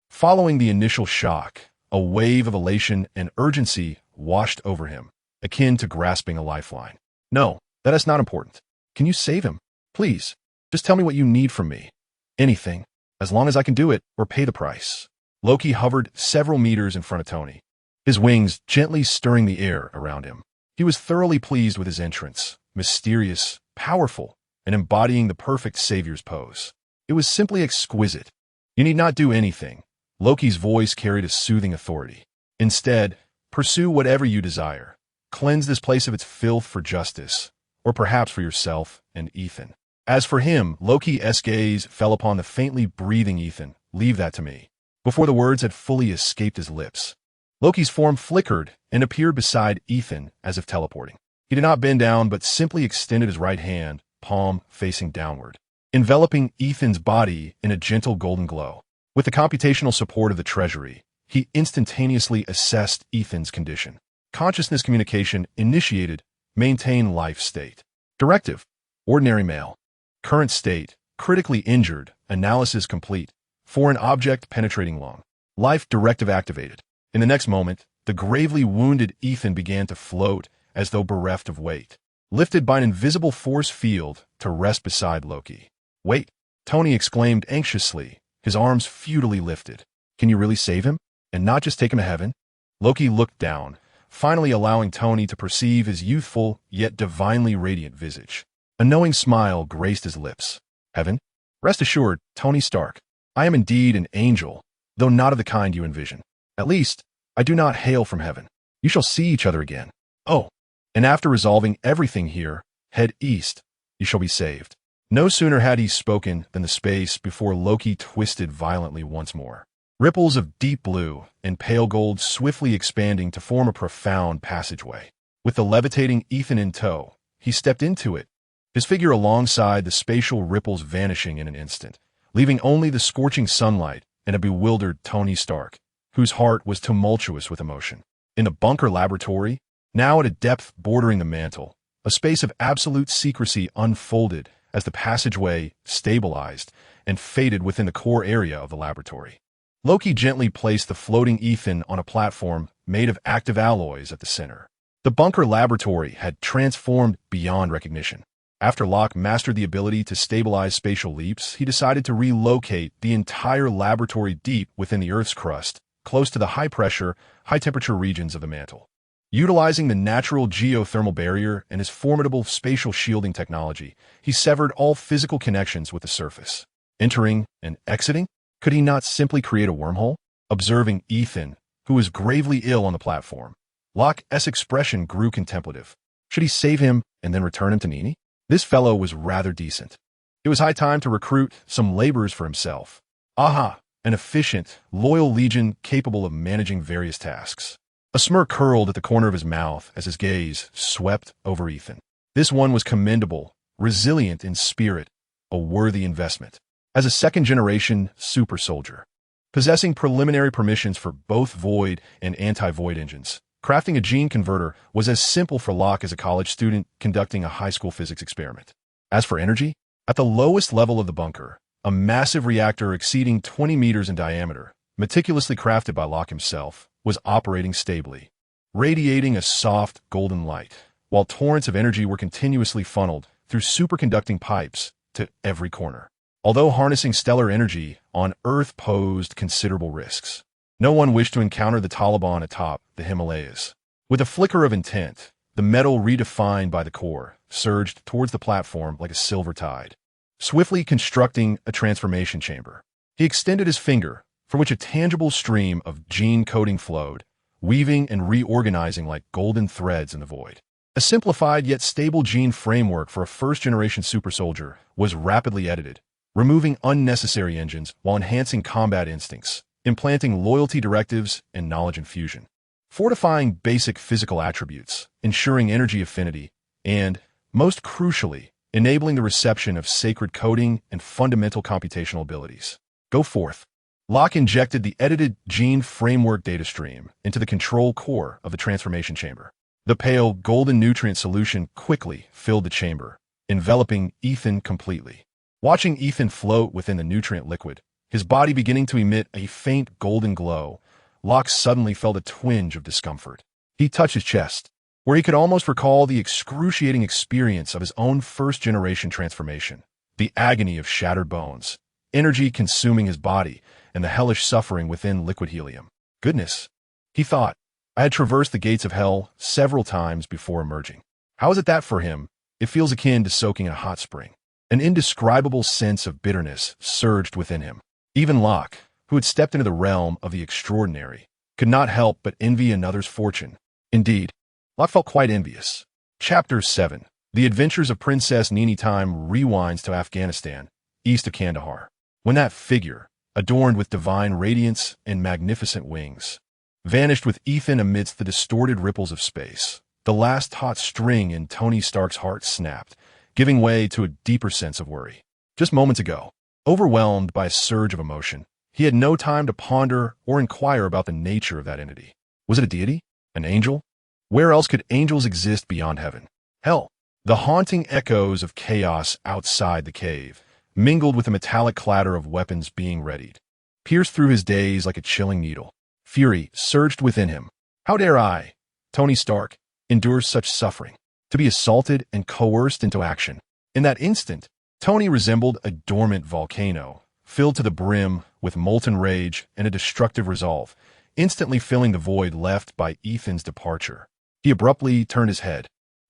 Following the initial shock, a wave of elation and urgency washed over him, akin to grasping a lifeline. "No, that is not important. Can you save him? Please, just tell me what you need from me. Anything, as long as I can do it or pay the price." Loki hovered several meters in front of Tony, his wings gently stirring the air around him. He was thoroughly pleased with his entrance, mysterious, powerful, and embodying the perfect savior's pose. It was simply exquisite. "You need not do anything." Loki's voice carried a soothing authority. "Instead, pursue whatever you desire. Cleanse this place of its filth for justice, or perhaps for yourself and Ethan." As for him, Loki's gaze fell upon the faintly breathing Ethan. "Leave that to me." Before the words had fully escaped his lips, Loki's form flickered and appeared beside Ethan as if teleporting. He did not bend down, but simply extended his right hand, palm facing downward, enveloping Ethan's body in a gentle golden glow. With the computational support of the Treasury, he instantaneously assessed Ethan's condition. Consciousness communication initiated. Maintain life state. Directive: ordinary male. Current state: critically injured. Analysis complete. Foreign object penetrating lung. Life directive activated. In the next moment, the gravely wounded Ethan began to float as though bereft of weight, lifted by an invisible force field to rest beside Loki. "Wait," Tony exclaimed anxiously, his arms futilely lifted. "Can you really save him, and not just take him to heaven?" Loki looked down, finally allowing Tony to perceive his youthful yet divinely radiant visage. A knowing smile graced his lips. "Heaven? Rest assured, Tony Stark, I am indeed an angel, though not of the kind you envision. At least, I do not hail from heaven. You shall see each other again. Oh, and after resolving everything here, head east. You shall be saved." No sooner had he spoken than the space before Loki twisted violently once more. Ripples of deep blue and pale gold swiftly expanding to form a profound passageway. With the levitating Ethan in tow, he stepped into it, his figure alongside the spatial ripples vanishing in an instant, leaving only the scorching sunlight and a bewildered Tony Stark, whose heart was tumultuous with emotion. In the bunker laboratory, now at a depth bordering the mantle, a space of absolute secrecy unfolded as the passageway stabilized and faded within the core area of the laboratory. Loki gently placed the floating Ethan on a platform made of active alloys at the center. The bunker laboratory had transformed beyond recognition. After Locke mastered the ability to stabilize spatial leaps, he decided to relocate the entire laboratory deep within the Earth's crust, close to the high-pressure, high-temperature regions of the mantle. Utilizing the natural geothermal barrier and his formidable spatial shielding technology, he severed all physical connections with the surface. Entering and exiting? Could he not simply create a wormhole? Observing Ethan, who was gravely ill on the platform, Locke's expression grew contemplative. Should he save him and then return him to Nini? This fellow was rather decent. It was high time to recruit some laborers for himself. Aha, an efficient, loyal legion capable of managing various tasks. A smirk curled at the corner of his mouth as his gaze swept over Ethan. This one was commendable, resilient in spirit, a worthy investment. As a second-generation super soldier, possessing preliminary permissions for both void and anti-void engines. Crafting a gene converter was as simple for Locke as a college student conducting a high school physics experiment. As for energy, at the lowest level of the bunker, a massive reactor exceeding 20 meters in diameter, meticulously crafted by Locke himself, was operating stably, radiating a soft, golden light, while torrents of energy were continuously funneled through superconducting pipes to every corner. Although harnessing stellar energy on Earth posed considerable risks, no one wished to encounter the Taliban atop the Himalayas. With a flicker of intent, the metal redefined by the core surged towards the platform like a silver tide, swiftly constructing a transformation chamber. He extended his finger, from which a tangible stream of gene coding flowed, weaving and reorganizing like golden threads in the void. A simplified yet stable gene framework for a first-generation super soldier was rapidly edited, removing unnecessary engines while enhancing combat instincts, implanting loyalty directives and knowledge infusion, fortifying basic physical attributes, ensuring energy affinity, and, most crucially, enabling the reception of sacred coding and fundamental computational abilities. Go forth. Locke injected the edited gene framework data stream into the control core of the transformation chamber. The pale, golden nutrient solution quickly filled the chamber, enveloping Ethan completely. Watching Ethan float within the nutrient liquid, his body beginning to emit a faint golden glow, Locke suddenly felt a twinge of discomfort. He touched his chest, where he could almost recall the excruciating experience of his own first-generation transformation, the agony of shattered bones, energy consuming his body, and the hellish suffering within liquid helium. Goodness, he thought, I had traversed the gates of hell several times before emerging. How is it that for him, it feels akin to soaking in a hot spring? An indescribable sense of bitterness surged within him. Even Locke, who had stepped into the realm of the extraordinary, could not help but envy another's fortune. Indeed, Locke felt quite envious. Chapter 7. The Adventures of Princess Nini time rewinds to Afghanistan, east of Kandahar, when that figure, adorned with divine radiance and magnificent wings, vanished with Ethan amidst the distorted ripples of space. The last taut string in Tony Stark's heart snapped, giving way to a deeper sense of worry. Just moments ago, overwhelmed by a surge of emotion, he had no time to ponder or inquire about the nature of that entity. Was it a deity? An angel? Where else could angels exist beyond heaven? Hell, the haunting echoes of chaos outside the cave, mingled with the metallic clatter of weapons being readied, pierced through his daze like a chilling needle. Fury surged within him. How dare I, Tony Stark, endure such suffering, to be assaulted and coerced into action? In that instant, Tony resembled a dormant volcano, filled to the brim with molten rage and a destructive resolve, instantly filling the void left by Ethan's departure. He abruptly turned his head,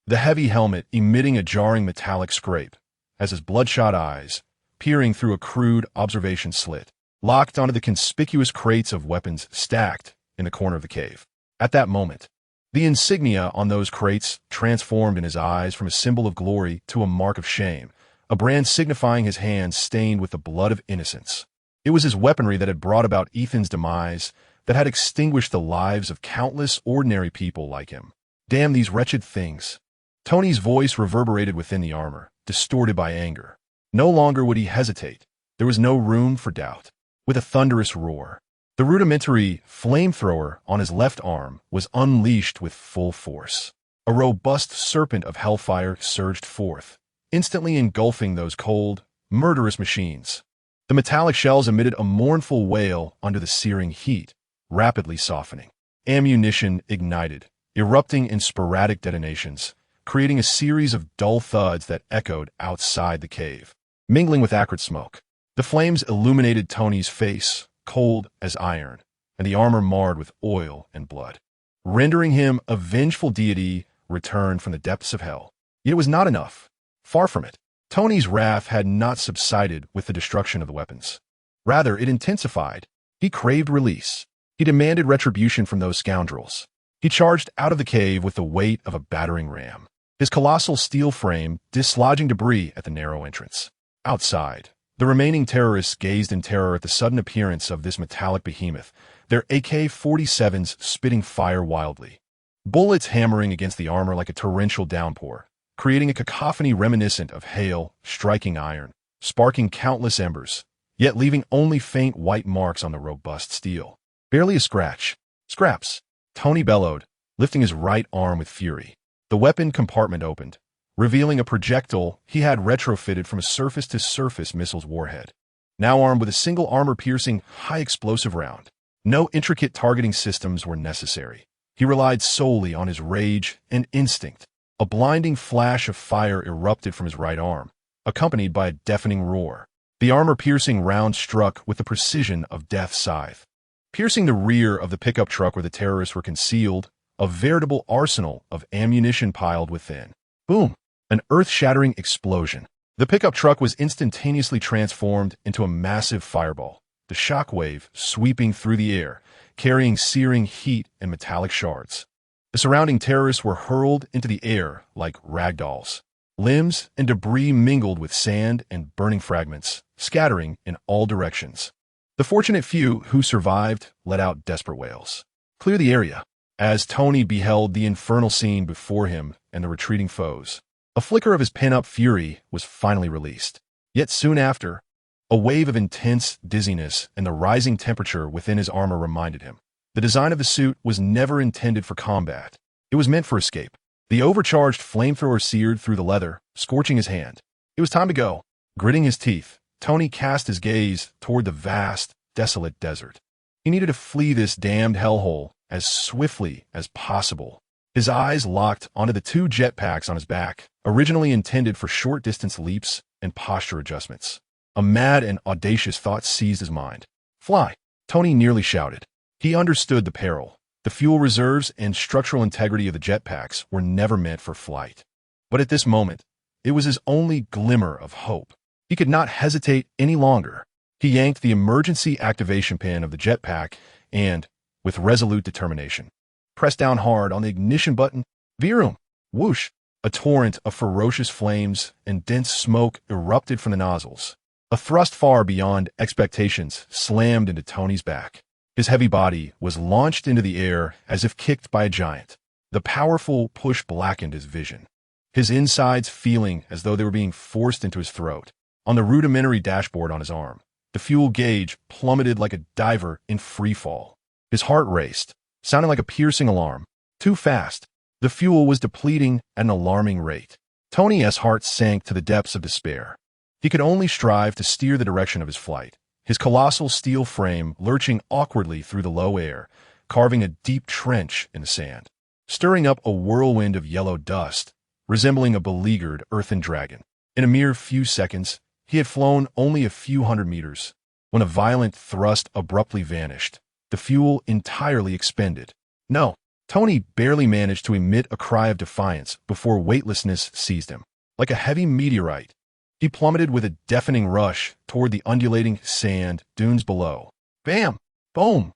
the heavy helmet emitting a jarring metallic scrape, as his bloodshot eyes, peering through a crude observation slit, locked onto the conspicuous crates of weapons stacked in the corner of the cave. At that moment, the insignia on those crates transformed in his eyes from a symbol of glory to a mark of shame, a brand signifying his hands stained with the blood of innocence. It was his weaponry that had brought about Ethan's demise, that had extinguished the lives of countless ordinary people like him. Damn these wretched things. Tony's voice reverberated within the armor, distorted by anger. No longer would he hesitate. There was no room for doubt. With a thunderous roar, the rudimentary flamethrower on his left arm was unleashed with full force. A robust serpent of hellfire surged forth, instantly engulfing those cold, murderous machines. The metallic shells emitted a mournful wail under the searing heat, rapidly softening. Ammunition ignited, erupting in sporadic detonations, creating a series of dull thuds that echoed outside the cave. Mingling with acrid smoke, the flames illuminated Tony's face, cold as iron, and the armor marred with oil and blood, rendering him a vengeful deity returned from the depths of hell. Yet it was not enough. Far from it. Tony's wrath had not subsided with the destruction of the weapons. Rather, it intensified. He craved release. He demanded retribution from those scoundrels. He charged out of the cave with the weight of a battering ram, his colossal steel frame dislodging debris at the narrow entrance. Outside, the remaining terrorists gazed in terror at the sudden appearance of this metallic behemoth, their AK-47s spitting fire wildly, bullets hammering against the armor like a torrential downpour, creating a cacophony reminiscent of hail striking iron, sparking countless embers. yet leaving only faint white marks on the robust steel. Barely a scratch. Scraps, Tony bellowed, lifting his right arm with fury. The weapon compartment opened, revealing a projectile he had retrofitted from a surface-to-surface missile's warhead. Now armed with a single armor-piercing, high-explosive round. No intricate targeting systems were necessary. He relied solely on his rage and instinct. A blinding flash of fire erupted from his right arm, accompanied by a deafening roar. The armor-piercing round struck with the precision of death's scythe, piercing the rear of the pickup truck where the terrorists were concealed, a veritable arsenal of ammunition piled within. Boom! An earth-shattering explosion. The pickup truck was instantaneously transformed into a massive fireball, the shockwave sweeping through the air, carrying searing heat and metallic shards. The surrounding terrorists were hurled into the air like ragdolls. Limbs and debris mingled with sand and burning fragments, scattering in all directions. The fortunate few who survived let out desperate wails. Clear the area, as Tony beheld the infernal scene before him and the retreating foes. A flicker of his pent-up fury was finally released. Yet soon after, a wave of intense dizziness and the rising temperature within his armor reminded him. The design of the suit was never intended for combat. It was meant for escape. The overcharged flamethrower seared through the leather, scorching his hand. It was time to go. Gritting his teeth, Tony cast his gaze toward the vast, desolate desert. He needed to flee this damned hellhole as swiftly as possible. His eyes locked onto the two jetpacks on his back, originally intended for short-distance leaps and posture adjustments. A mad and audacious thought seized his mind. Fly! Tony nearly shouted. He understood the peril. The fuel reserves and structural integrity of the jetpacks were never meant for flight. But at this moment, it was his only glimmer of hope. He could not hesitate any longer. He yanked the emergency activation pin of the jetpack and, with resolute determination, pressed down hard on the ignition button. Vroom! Whoosh! A torrent of ferocious flames and dense smoke erupted from the nozzles. A thrust far beyond expectations slammed into Tony's back. His heavy body was launched into the air as if kicked by a giant. The powerful push blackened his vision, his insides feeling as though they were being forced into his throat. On the rudimentary dashboard on his arm, the fuel gauge plummeted like a diver in free fall. His heart raced, sounding like a piercing alarm. Too fast. The fuel was depleting at an alarming rate. Tony's heart sank to the depths of despair. He could only strive to steer the direction of his flight, his colossal steel frame lurching awkwardly through the low air, carving a deep trench in the sand, stirring up a whirlwind of yellow dust, resembling a beleaguered earthen dragon. In a mere few seconds, he had flown only a few hundred meters, when a violent thrust abruptly vanished, the fuel entirely expended. No, Tony barely managed to emit a cry of defiance before weightlessness seized him. Like a heavy meteorite, he plummeted with a deafening rush toward the undulating sand dunes below. Bam! Boom!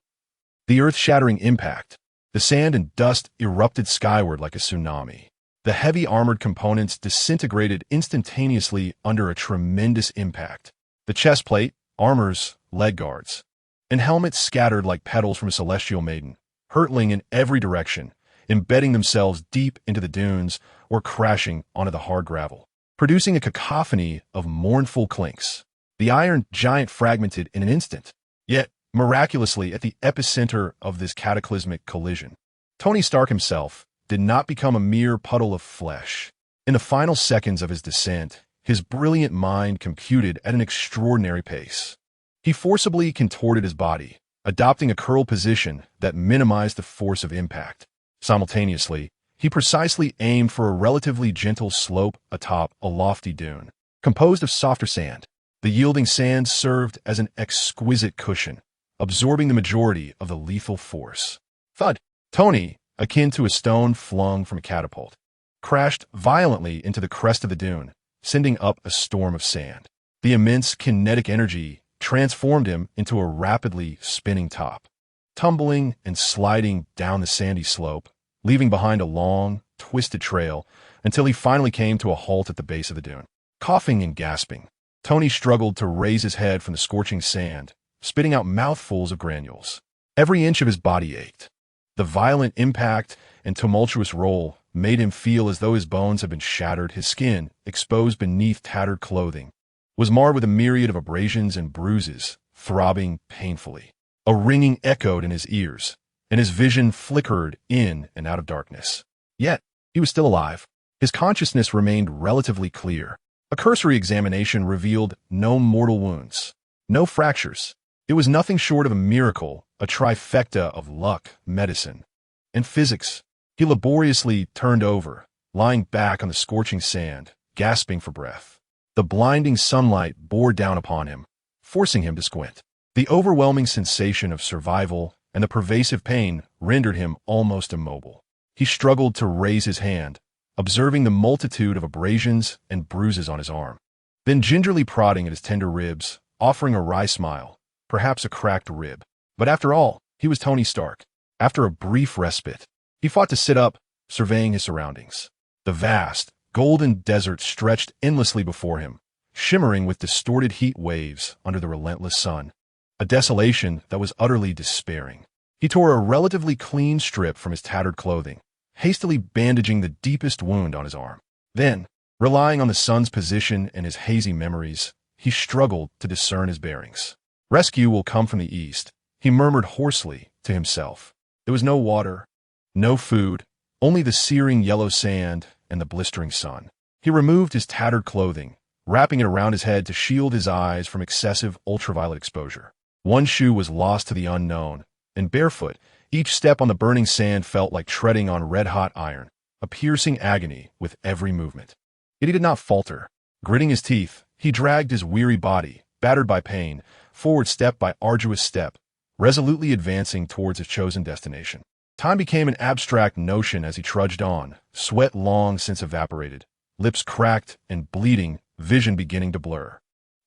The earth-shattering impact. The sand and dust erupted skyward like a tsunami. The heavy armored components disintegrated instantaneously under a tremendous impact. The chest plate, armors, leg guards, and helmets scattered like petals from a celestial maiden, hurtling in every direction, embedding themselves deep into the dunes or crashing onto the hard gravel, producing a cacophony of mournful clinks. The iron giant fragmented in an instant, yet miraculously at the epicenter of this cataclysmic collision. Tony Stark himself did not become a mere puddle of flesh. In the final seconds of his descent, his brilliant mind computed at an extraordinary pace. He forcibly contorted his body, adopting a curl position that minimized the force of impact. Simultaneously, he precisely aimed for a relatively gentle slope atop a lofty dune, composed of softer sand. The yielding sand served as an exquisite cushion, absorbing the majority of the lethal force. Thud! Tony, akin to a stone flung from a catapult, crashed violently into the crest of the dune, sending up a storm of sand. The immense kinetic energy transformed him into a rapidly spinning top, tumbling and sliding down the sandy slope, leaving behind a long, twisted trail until he finally came to a halt at the base of the dune. Coughing and gasping, Tony struggled to raise his head from the scorching sand, spitting out mouthfuls of granules. Every inch of his body ached. The violent impact and tumultuous roll made him feel as though his bones had been shattered, his skin exposed beneath tattered clothing. was marred with a myriad of abrasions and bruises, throbbing painfully. A ringing echoed in his ears, and his vision flickered in and out of darkness. Yet, he was still alive. His consciousness remained relatively clear. A cursory examination revealed no mortal wounds, no fractures. It was nothing short of a miracle, a trifecta of luck, medicine, and physics. He laboriously turned over, lying back on the scorching sand, gasping for breath. The blinding sunlight bore down upon him, forcing him to squint. The overwhelming sensation of survival and the pervasive pain rendered him almost immobile. He struggled to raise his hand, observing the multitude of abrasions and bruises on his arm, then gingerly prodding at his tender ribs, offering a wry smile, perhaps a cracked rib. But after all, he was Tony Stark. After a brief respite, he fought to sit up, surveying his surroundings. The vast, golden desert stretched endlessly before him, shimmering with distorted heat waves under the relentless sun. A desolation that was utterly despairing. He tore a relatively clean strip from his tattered clothing, hastily bandaging the deepest wound on his arm. Then, relying on the sun's position and his hazy memories, he struggled to discern his bearings. Rescue will come from the east, he murmured hoarsely to himself. There was no water, no food, only the searing yellow sand and the blistering sun. He removed his tattered clothing, wrapping it around his head to shield his eyes from excessive ultraviolet exposure. One shoe was lost to the unknown, and barefoot, each step on the burning sand felt like treading on red-hot iron, a piercing agony with every movement. Yet he did not falter. Gritting his teeth, he dragged his weary body, battered by pain, forward step by arduous step, resolutely advancing towards his chosen destination. Time became an abstract notion as he trudged on, sweat long since evaporated, lips cracked and bleeding, vision beginning to blur.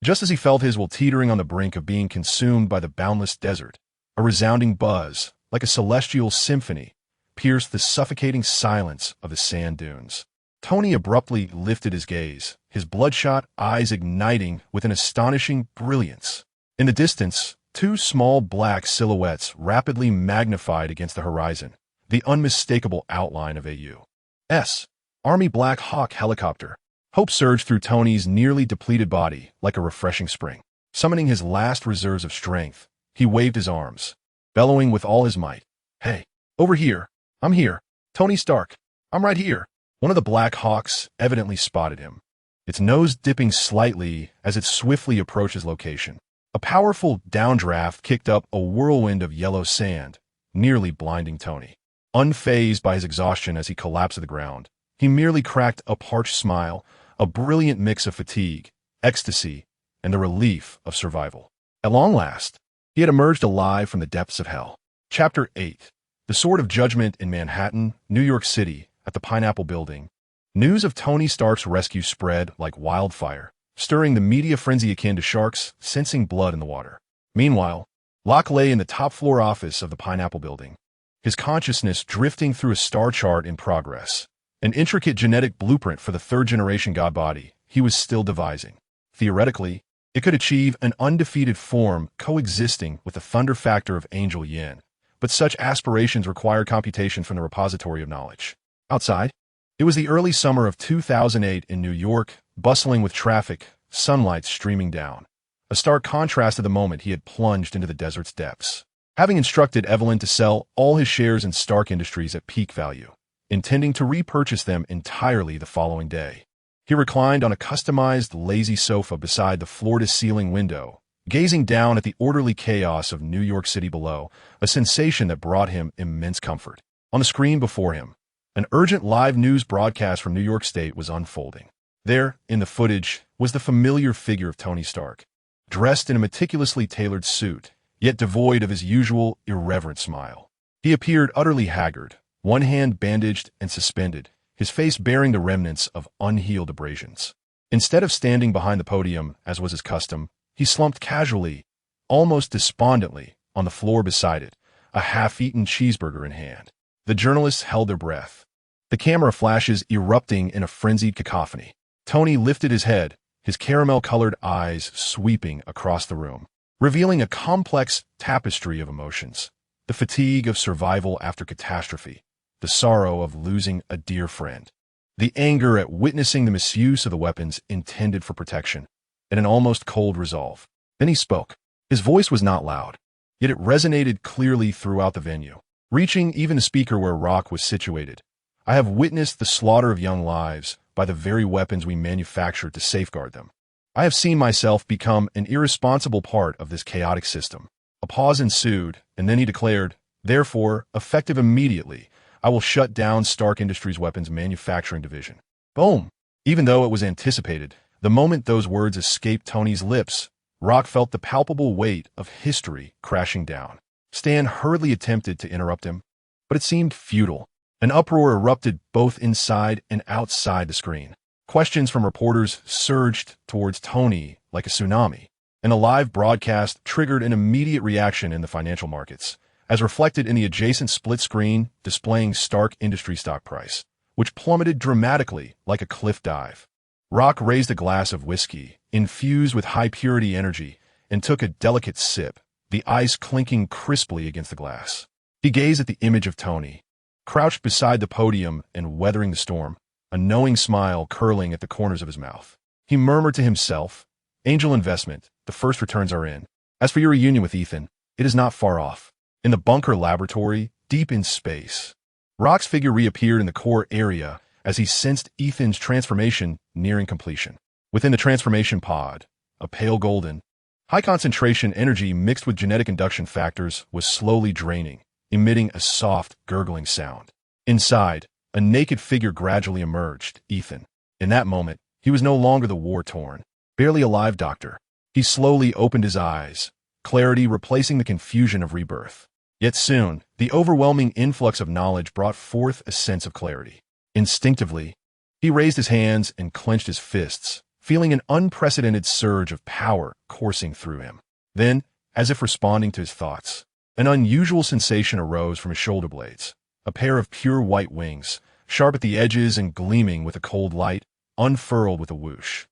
Just as he felt his will teetering on the brink of being consumed by the boundless desert, a resounding buzz, like a celestial symphony, pierced the suffocating silence of the sand dunes. Tony abruptly lifted his gaze, his bloodshot eyes igniting with an astonishing brilliance. In the distance, two small black silhouettes rapidly magnified against the horizon, the unmistakable outline of a U.S. Army Black Hawk helicopter. Hope surged through Tony's nearly depleted body like a refreshing spring. Summoning his last reserves of strength, he waved his arms, bellowing with all his might. "Hey, over here. I'm here. Tony Stark. I'm right here." One of the Black Hawks evidently spotted him, its nose dipping slightly as it swiftly approached his location. A powerful downdraft kicked up a whirlwind of yellow sand, nearly blinding Tony. Unfazed by his exhaustion as he collapsed to the ground, he merely cracked a parched smile, a brilliant mix of fatigue, ecstasy, and the relief of survival. At long last, he had emerged alive from the depths of hell. Chapter 8. The Sword of Judgment in Manhattan, New York City, at the Pineapple Building. News of Tony Stark's rescue spread like wildfire, stirring the media frenzy akin to sharks sensing blood in the water. Meanwhile, Locke lay in the top-floor office of the Pineapple Building, his consciousness drifting through a star chart in progress, an intricate genetic blueprint for the third-generation god body he was still devising. Theoretically, it could achieve an undefeated form coexisting with the thunder factor of Angel Yin, but such aspirations required computation from the repository of knowledge. Outside, it was the early summer of 2008 in New York, bustling with traffic, sunlight streaming down. A stark contrast to the moment he had plunged into the desert's depths. Having instructed Evelyn to sell all his shares in Stark Industries at peak value, intending to repurchase them entirely the following day, he reclined on a customized lazy sofa beside the floor-to-ceiling window, gazing down at the orderly chaos of New York City below, a sensation that brought him immense comfort. On the screen before him, an urgent live news broadcast from New York State was unfolding. There, in the footage, was the familiar figure of Tony Stark, dressed in a meticulously tailored suit, yet devoid of his usual irreverent smile. He appeared utterly haggard, one hand bandaged and suspended, his face bearing the remnants of unhealed abrasions. Instead of standing behind the podium, as was his custom, he slumped casually, almost despondently, on the floor beside it, a half-eaten cheeseburger in hand. The journalists held their breath, the camera flashes erupting in a frenzied cacophony. Tony lifted his head, his caramel-colored eyes sweeping across the room, revealing a complex tapestry of emotions. The fatigue of survival after catastrophe, the sorrow of losing a dear friend, the anger at witnessing the misuse of the weapons intended for protection, and an almost cold resolve. Then he spoke. His voice was not loud, yet it resonated clearly throughout the venue, reaching even the speaker where Rock was situated. I have witnessed the slaughter of young lives by the very weapons we manufacture to safeguard them. I have seen myself become an irresponsible part of this chaotic system. A pause ensued, and then he declared, therefore, effective immediately, I will shut down Stark Industries' weapons manufacturing division. Boom! Even though it was anticipated, the moment those words escaped Tony's lips, Rock felt the palpable weight of history crashing down. Stan hurriedly attempted to interrupt him, but it seemed futile. An uproar erupted both inside and outside the screen. Questions from reporters surged towards Tony like a tsunami, and the live broadcast triggered an immediate reaction in the financial markets, as reflected in the adjacent split screen displaying Stark Industries stock price, which plummeted dramatically like a cliff dive. Rock raised a glass of whiskey, infused with high-purity energy, and took a delicate sip, the ice clinking crisply against the glass. He gazed at the image of Tony, crouched beside the podium and weathering the storm, a knowing smile curling at the corners of his mouth. He murmured to himself, Angel investment, the first returns are in. As for your reunion with Ethan, it is not far off. In the bunker laboratory, deep in space. Rock's figure reappeared in the core area as he sensed Ethan's transformation nearing completion. Within the transformation pod, a pale golden, high-concentration energy mixed with genetic induction factors was slowly draining, emitting a soft, gurgling sound. Inside, a naked figure gradually emerged, Ethan. In that moment, he was no longer the war-torn, barely alive doctor. He slowly opened his eyes, clarity replacing the confusion of rebirth. Yet soon, the overwhelming influx of knowledge brought forth a sense of clarity. Instinctively, he raised his hands and clenched his fists, feeling an unprecedented surge of power coursing through him. Then, as if responding to his thoughts, an unusual sensation arose from his shoulder blades. A pair of pure white wings, sharp at the edges and gleaming with a cold light, unfurled with a whoosh,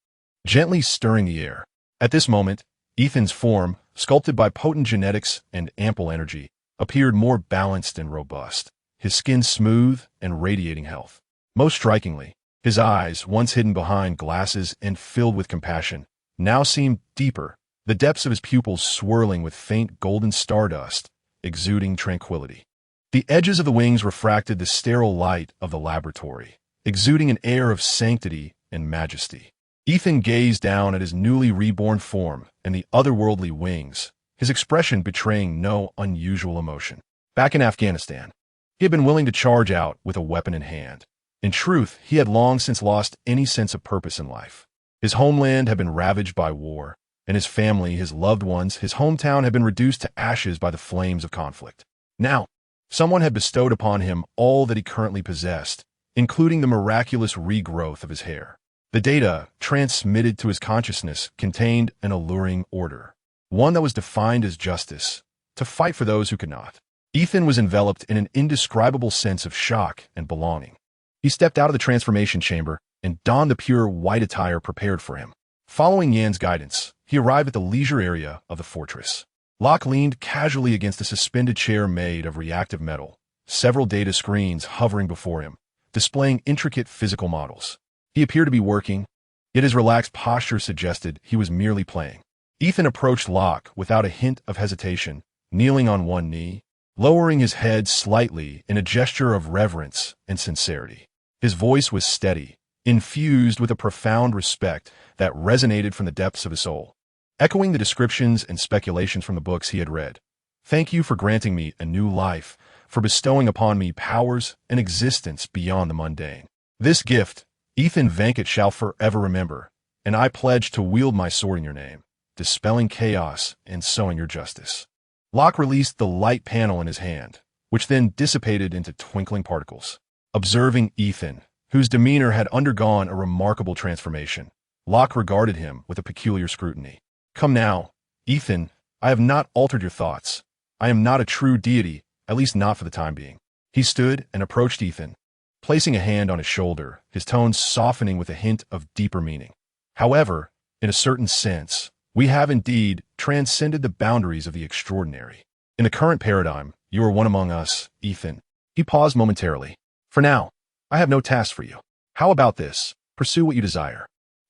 gently stirring the air. At this moment, Ethan's form, sculpted by potent genetics and ample energy, appeared more balanced and robust, his skin smooth and radiating health. Most strikingly, his eyes, once hidden behind glasses and filled with compassion, now seemed deeper, the depths of his pupils swirling with faint golden stardust, exuding tranquility. The edges of the wings refracted the sterile light of the laboratory, exuding an air of sanctity and majesty. Ethan gazed down at his newly reborn form and the otherworldly wings, his expression betraying no unusual emotion. Back in Afghanistan, he had been willing to charge out with a weapon in hand. In truth, he had long since lost any sense of purpose in life. His homeland had been ravaged by war, and his family, his loved ones, his hometown had been reduced to ashes by the flames of conflict. Now, someone had bestowed upon him all that he currently possessed, including the miraculous regrowth of his hair. The data transmitted to his consciousness contained an alluring order, one that was defined as justice, to fight for those who could not. Ethan was enveloped in an indescribable sense of shock and belonging. He stepped out of the transformation chamber and donned the pure white attire prepared for him. Following Yan's guidance, he arrived at the leisure area of the fortress. Locke leaned casually against a suspended chair made of reactive metal, several data screens hovering before him, displaying intricate physical models. He appeared to be working, yet his relaxed posture suggested he was merely playing. Ethan approached Locke without a hint of hesitation, kneeling on one knee, lowering his head slightly in a gesture of reverence and sincerity. His voice was steady, infused with a profound respect that resonated from the depths of his soul. Echoing the descriptions and speculations from the books he had read, thank you for granting me a new life, for bestowing upon me powers and existence beyond the mundane. This gift, Ethan Venkat shall forever remember, and I pledge to wield my sword in your name, dispelling chaos and sowing your justice. Locke released the light panel in his hand, which then dissipated into twinkling particles. Observing Ethan, whose demeanor had undergone a remarkable transformation, Locke regarded him with a peculiar scrutiny. Come now, Ethan, I have not altered your thoughts. I am not a true deity, at least not for the time being. He stood and approached Ethan, placing a hand on his shoulder, his tones softening with a hint of deeper meaning. However, in a certain sense, we have indeed transcended the boundaries of the extraordinary. In the current paradigm, you are one among us, Ethan. He paused momentarily. For now, I have no task for you. How about this? Pursue what you desire.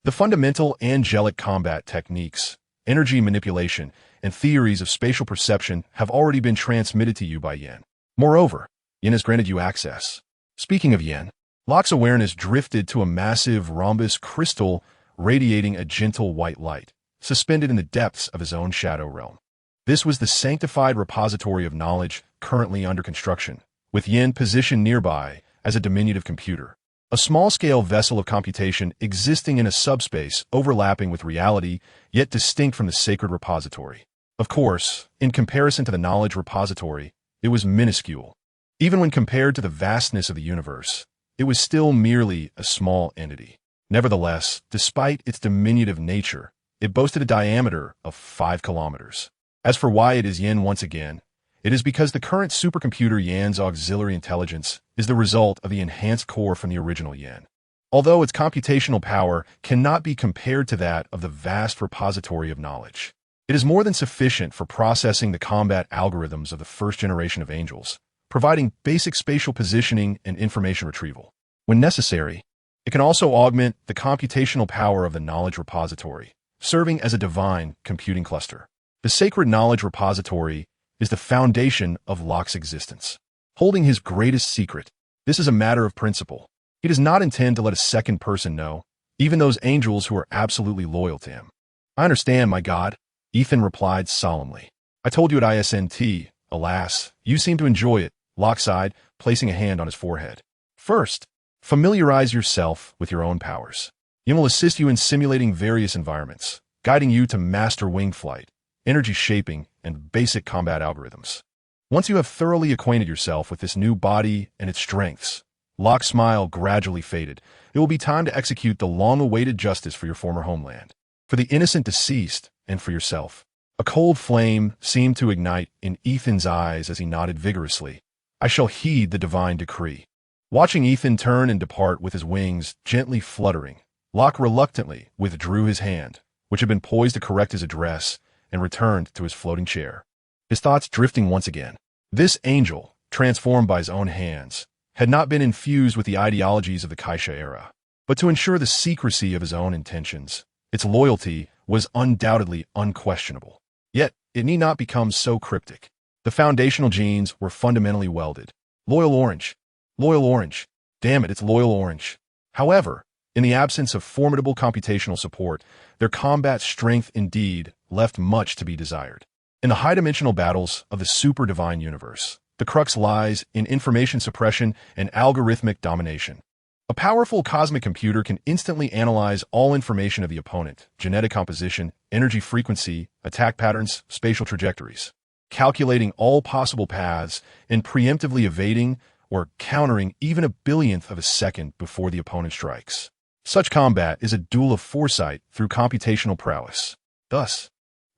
The fundamental angelic combat techniques, energy manipulation, and theories of spatial perception have already been transmitted to you by Yin. Moreover, Yin has granted you access. Speaking of Yin, Locke's awareness drifted to a massive rhombus crystal radiating a gentle white light, suspended in the depths of his own shadow realm. This was the sanctified repository of knowledge currently under construction, with Yin positioned nearby as a diminutive computer, a small-scale vessel of computation existing in a subspace overlapping with reality, yet distinct from the sacred repository. Of course, in comparison to the knowledge repository, it was minuscule. Even when compared to the vastness of the universe, it was still merely a small entity. Nevertheless, despite its diminutive nature, it boasted a diameter of 5 kilometers. As for why it is Yin once again, it is because the current supercomputer Yan's auxiliary intelligence is the result of the enhanced core from the original Yin. Although its computational power cannot be compared to that of the vast repository of knowledge, it is more than sufficient for processing the combat algorithms of the first generation of angels, providing basic spatial positioning and information retrieval. When necessary, it can also augment the computational power of the knowledge repository, serving as a divine computing cluster. The sacred knowledge repository is the foundation of Locke's existence. Holding his greatest secret, this is a matter of principle. He does not intend to let a second person know, even those angels who are absolutely loyal to him. I understand, my God, Ethan replied solemnly. I told you at ISNT, alas, you seem to enjoy it, Locke sighed, placing a hand on his forehead. First, familiarize yourself with your own powers. Yin will assist you in simulating various environments, guiding you to master wing flight, energy shaping, and basic combat algorithms. Once you have thoroughly acquainted yourself with this new body and its strengths, Locke's smile gradually faded. It will be time to execute the long-awaited justice for your former homeland, for the innocent deceased, and for yourself. A cold flame seemed to ignite in Ethan's eyes as he nodded vigorously. I shall heed the divine decree. Watching Ethan turn and depart with his wings gently fluttering, Locke reluctantly withdrew his hand, which had been poised to correct his address, and returned to his floating chair, his thoughts drifting once again. This angel, transformed by his own hands, had not been infused with the ideologies of the Kaisha era, but to ensure the secrecy of his own intentions, its loyalty was undoubtedly unquestionable. Yet, it need not become so cryptic. The foundational genes were fundamentally welded. Loyal orange. Loyal orange. Damn it, it's loyal orange. However, in the absence of formidable computational support, their combat strength indeed left much to be desired. In the high-dimensional battles of the super-divine universe, the crux lies in information suppression and algorithmic domination. A powerful cosmic computer can instantly analyze all information of the opponent, genetic composition, energy frequency, attack patterns, spatial trajectories, calculating all possible paths and preemptively evading or countering even a billionth of a second before the opponent strikes. Such combat is a duel of foresight through computational prowess. Thus,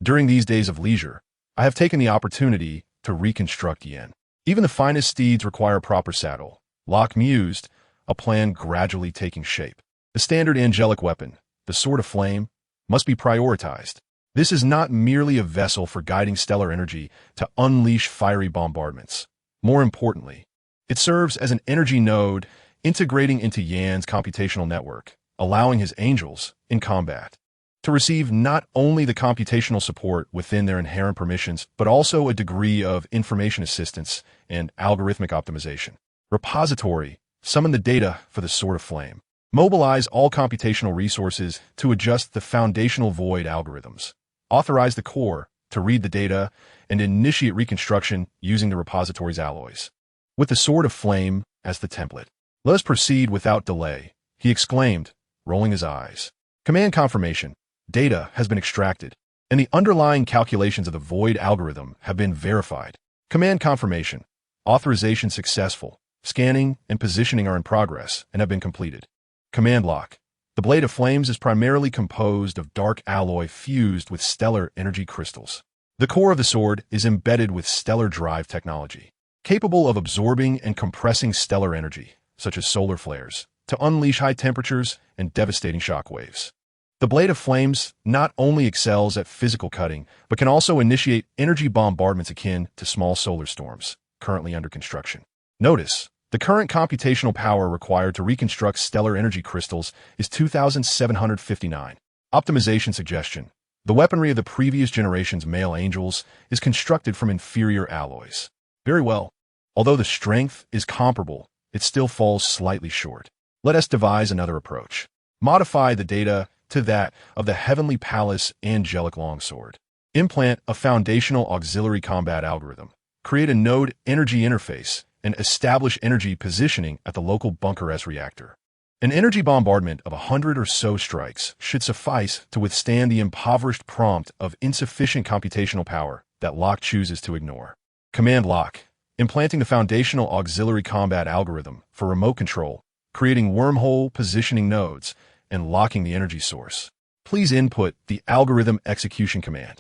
during these days of leisure, I have taken the opportunity to reconstruct Yin. Even the finest steeds require a proper saddle. Locke mused, a plan gradually taking shape. The standard angelic weapon, the Sword of Flame, must be prioritized. This is not merely a vessel for guiding stellar energy to unleash fiery bombardments. More importantly, it serves as an energy node integrating into Yan's computational network, allowing his angels, in combat, to receive not only the computational support within their inherent permissions, but also a degree of information assistance and algorithmic optimization. Repository, summon the data for the Sword of Flame. Mobilize all computational resources to adjust the foundational void algorithms. Authorize the core to read the data and initiate reconstruction using the repository's alloys. With the Sword of Flame as the template, let us proceed without delay, he exclaimed, rolling his eyes. Command confirmation. Data has been extracted, and the underlying calculations of the void algorithm have been verified. Command confirmation. Authorization successful. Scanning and positioning are in progress and have been completed. Command lock. The Blade of Flames is primarily composed of dark alloy fused with stellar energy crystals. The core of the sword is embedded with stellar drive technology, capable of absorbing and compressing stellar energy, such as solar flares, to unleash high temperatures and devastating shockwaves. The Blade of Flames not only excels at physical cutting, but can also initiate energy bombardments akin to small solar storms, currently under construction. Notice, The current computational power required to reconstruct stellar energy crystals is 2,759. Optimization suggestion. The weaponry of the previous generation's male angels is constructed from inferior alloys. Very well. Although the strength is comparable, it still falls slightly short. Let us devise another approach. Modify the data to that of the Heavenly Palace angelic longsword. Implant a foundational auxiliary combat algorithm. Create a node energy interface and establish energy positioning at the local bunker S reactor. An energy bombardment of 100 or so strikes should suffice to withstand the impoverished prompt of insufficient computational power that Locke chooses to ignore. Command Locke, implanting the foundational auxiliary combat algorithm for remote control, creating wormhole positioning nodes, and locking the energy source. Please input the algorithm execution command.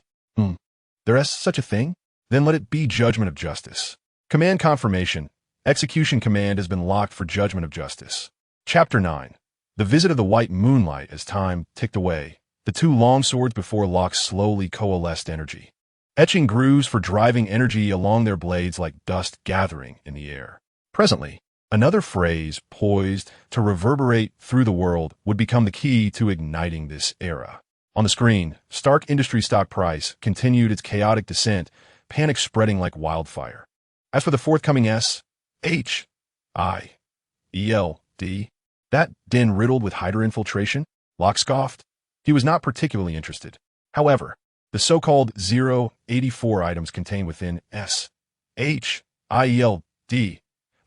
There is such a thing? Then let it be judgment of justice. Command confirmation. Execution command has been locked for judgment of justice. Chapter 9. The visit of the white moonlight as time ticked away. The two longswords before Locke slowly coalesced energy, etching grooves for driving energy along their blades like dust gathering in the air. Presently, another phrase poised to reverberate through the world would become the key to igniting this era. On the screen, Stark Industries stock price continued its chaotic descent, panic spreading like wildfire. As for the forthcoming S-H-I-E-L-D, that den riddled with Hydra infiltration, Locke scoffed. He was not particularly interested. However, the so-called 084 items contained within S-H-I-E-L-D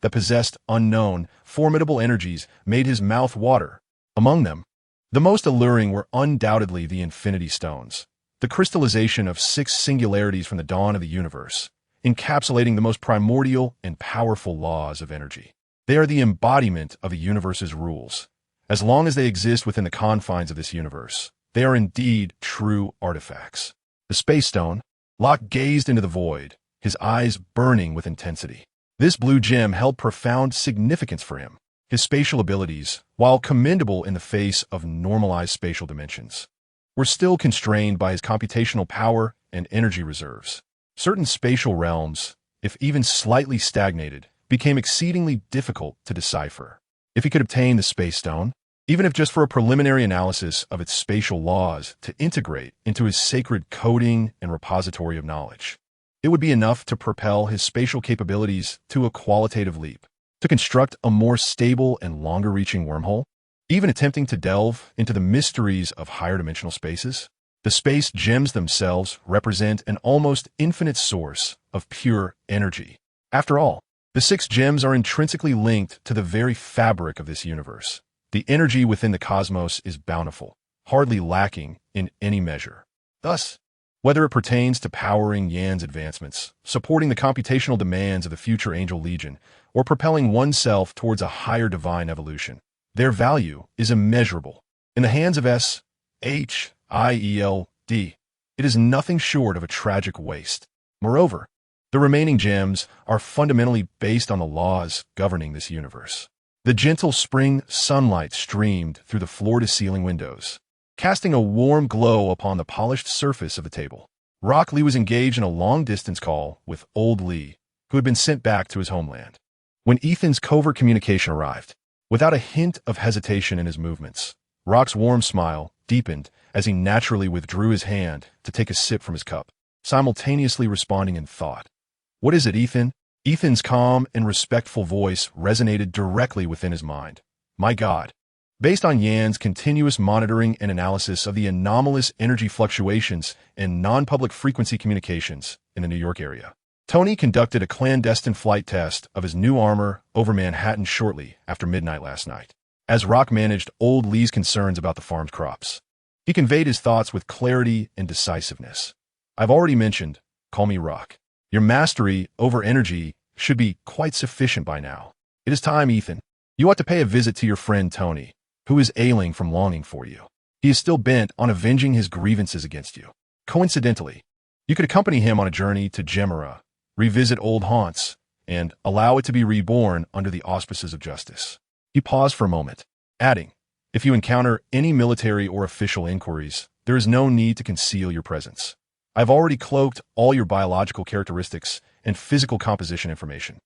that possessed unknown, formidable energies made his mouth water. Among them, the most alluring were undoubtedly the Infinity Stones, the crystallization of 6 singularities from the dawn of the universe, encapsulating the most primordial and powerful laws of energy. They are the embodiment of the universe's rules. As long as they exist within the confines of this universe, they are indeed true artifacts. The Space Stone. Locke gazed into the void, his eyes burning with intensity. This blue gem held profound significance for him. His spatial abilities, while commendable in the face of normalized spatial dimensions, were still constrained by his computational power and energy reserves. Certain spatial realms, if even slightly stagnated, became exceedingly difficult to decipher. If he could obtain the Space Stone, even if just for a preliminary analysis of its spatial laws to integrate into his sacred coding and repository of knowledge, it would be enough to propel his spatial capabilities to a qualitative leap, to construct a more stable and longer-reaching wormhole, even attempting to delve into the mysteries of higher-dimensional spaces. The space gems themselves represent an almost infinite source of pure energy. After all, the 6 gems are intrinsically linked to the very fabric of this universe. The energy within the cosmos is bountiful, hardly lacking in any measure. Thus, whether it pertains to powering Yan's advancements, supporting the computational demands of the future Angel Legion, or propelling oneself towards a higher divine evolution, their value is immeasurable. In the hands of S-H-I-E-L-D, it is nothing short of a tragic waste. Moreover, the remaining gems are fundamentally based on the laws governing this universe. The gentle spring sunlight streamed through the floor-to-ceiling windows, casting a warm glow upon the polished surface of the table. Rock Lee was engaged in a long-distance call with Old Lee, who had been sent back to his homeland. When Ethan's covert communication arrived, without a hint of hesitation in his movements, Rock's warm smile deepened as he naturally withdrew his hand to take a sip from his cup, simultaneously responding in thought. "What is it, Ethan?" Ethan's calm and respectful voice resonated directly within his mind. "My God." Based on Yan's continuous monitoring and analysis of the anomalous energy fluctuations in non-public frequency communications in the New York area, Tony conducted a clandestine flight test of his new armor over Manhattan shortly after midnight last night. As Rock managed Old Lee's concerns about the farm's crops, he conveyed his thoughts with clarity and decisiveness. "I've already mentioned, call me Rock. Your mastery over energy should be quite sufficient by now. It is time, Ethan. You ought to pay a visit to your friend Tony, who is ailing from longing for you. He is still bent on avenging his grievances against you. Coincidentally, you could accompany him on a journey to Gemera, revisit old haunts, and allow it to be reborn under the auspices of justice." He paused for a moment, adding, "If you encounter any military or official inquiries, there is no need to conceal your presence. I've already cloaked all your biological characteristics and physical composition information.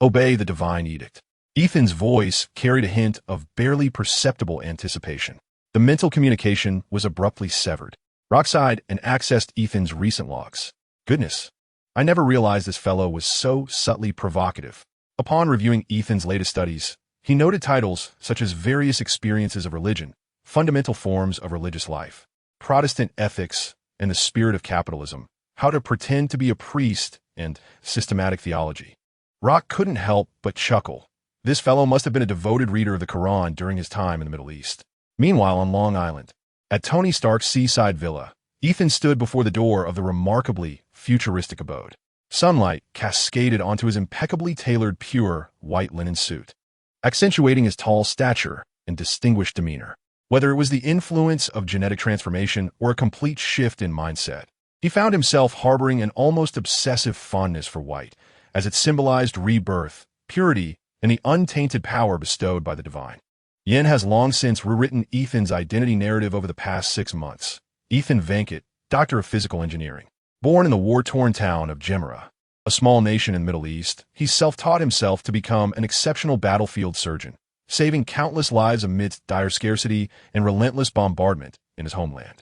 Obey the divine edict." Ethan's voice carried a hint of barely perceptible anticipation. The mental communication was abruptly severed. Rock sighed and accessed Ethan's recent logs. Goodness, I never realized this fellow was so subtly provocative. Upon reviewing Ethan's latest studies, he noted titles such as Various Experiences of Religion, Fundamental Forms of Religious Life, Protestant Ethics, and the Spirit of Capitalism, How to Pretend to be a Priest, and Systematic Theology. Rock couldn't help but chuckle. This fellow must have been a devoted reader of the Quran during his time in the Middle East. Meanwhile, on Long Island, at Tony Stark's seaside villa, Ethan stood before the door of the remarkably futuristic abode. Sunlight cascaded onto his impeccably tailored pure white linen suit, accentuating his tall stature and distinguished demeanor. Whether it was the influence of genetic transformation or a complete shift in mindset, he found himself harboring an almost obsessive fondness for white, as it symbolized rebirth, purity, and the untainted power bestowed by the divine. Yen has long since rewritten Ethan's identity narrative over the past 6 months. Ethan Venkat, Doctor of Physical Engineering. Born in the war-torn town of Gemara, a small nation in the Middle East, he self-taught himself to become an exceptional battlefield surgeon, saving countless lives amidst dire scarcity and relentless bombardment in his homeland.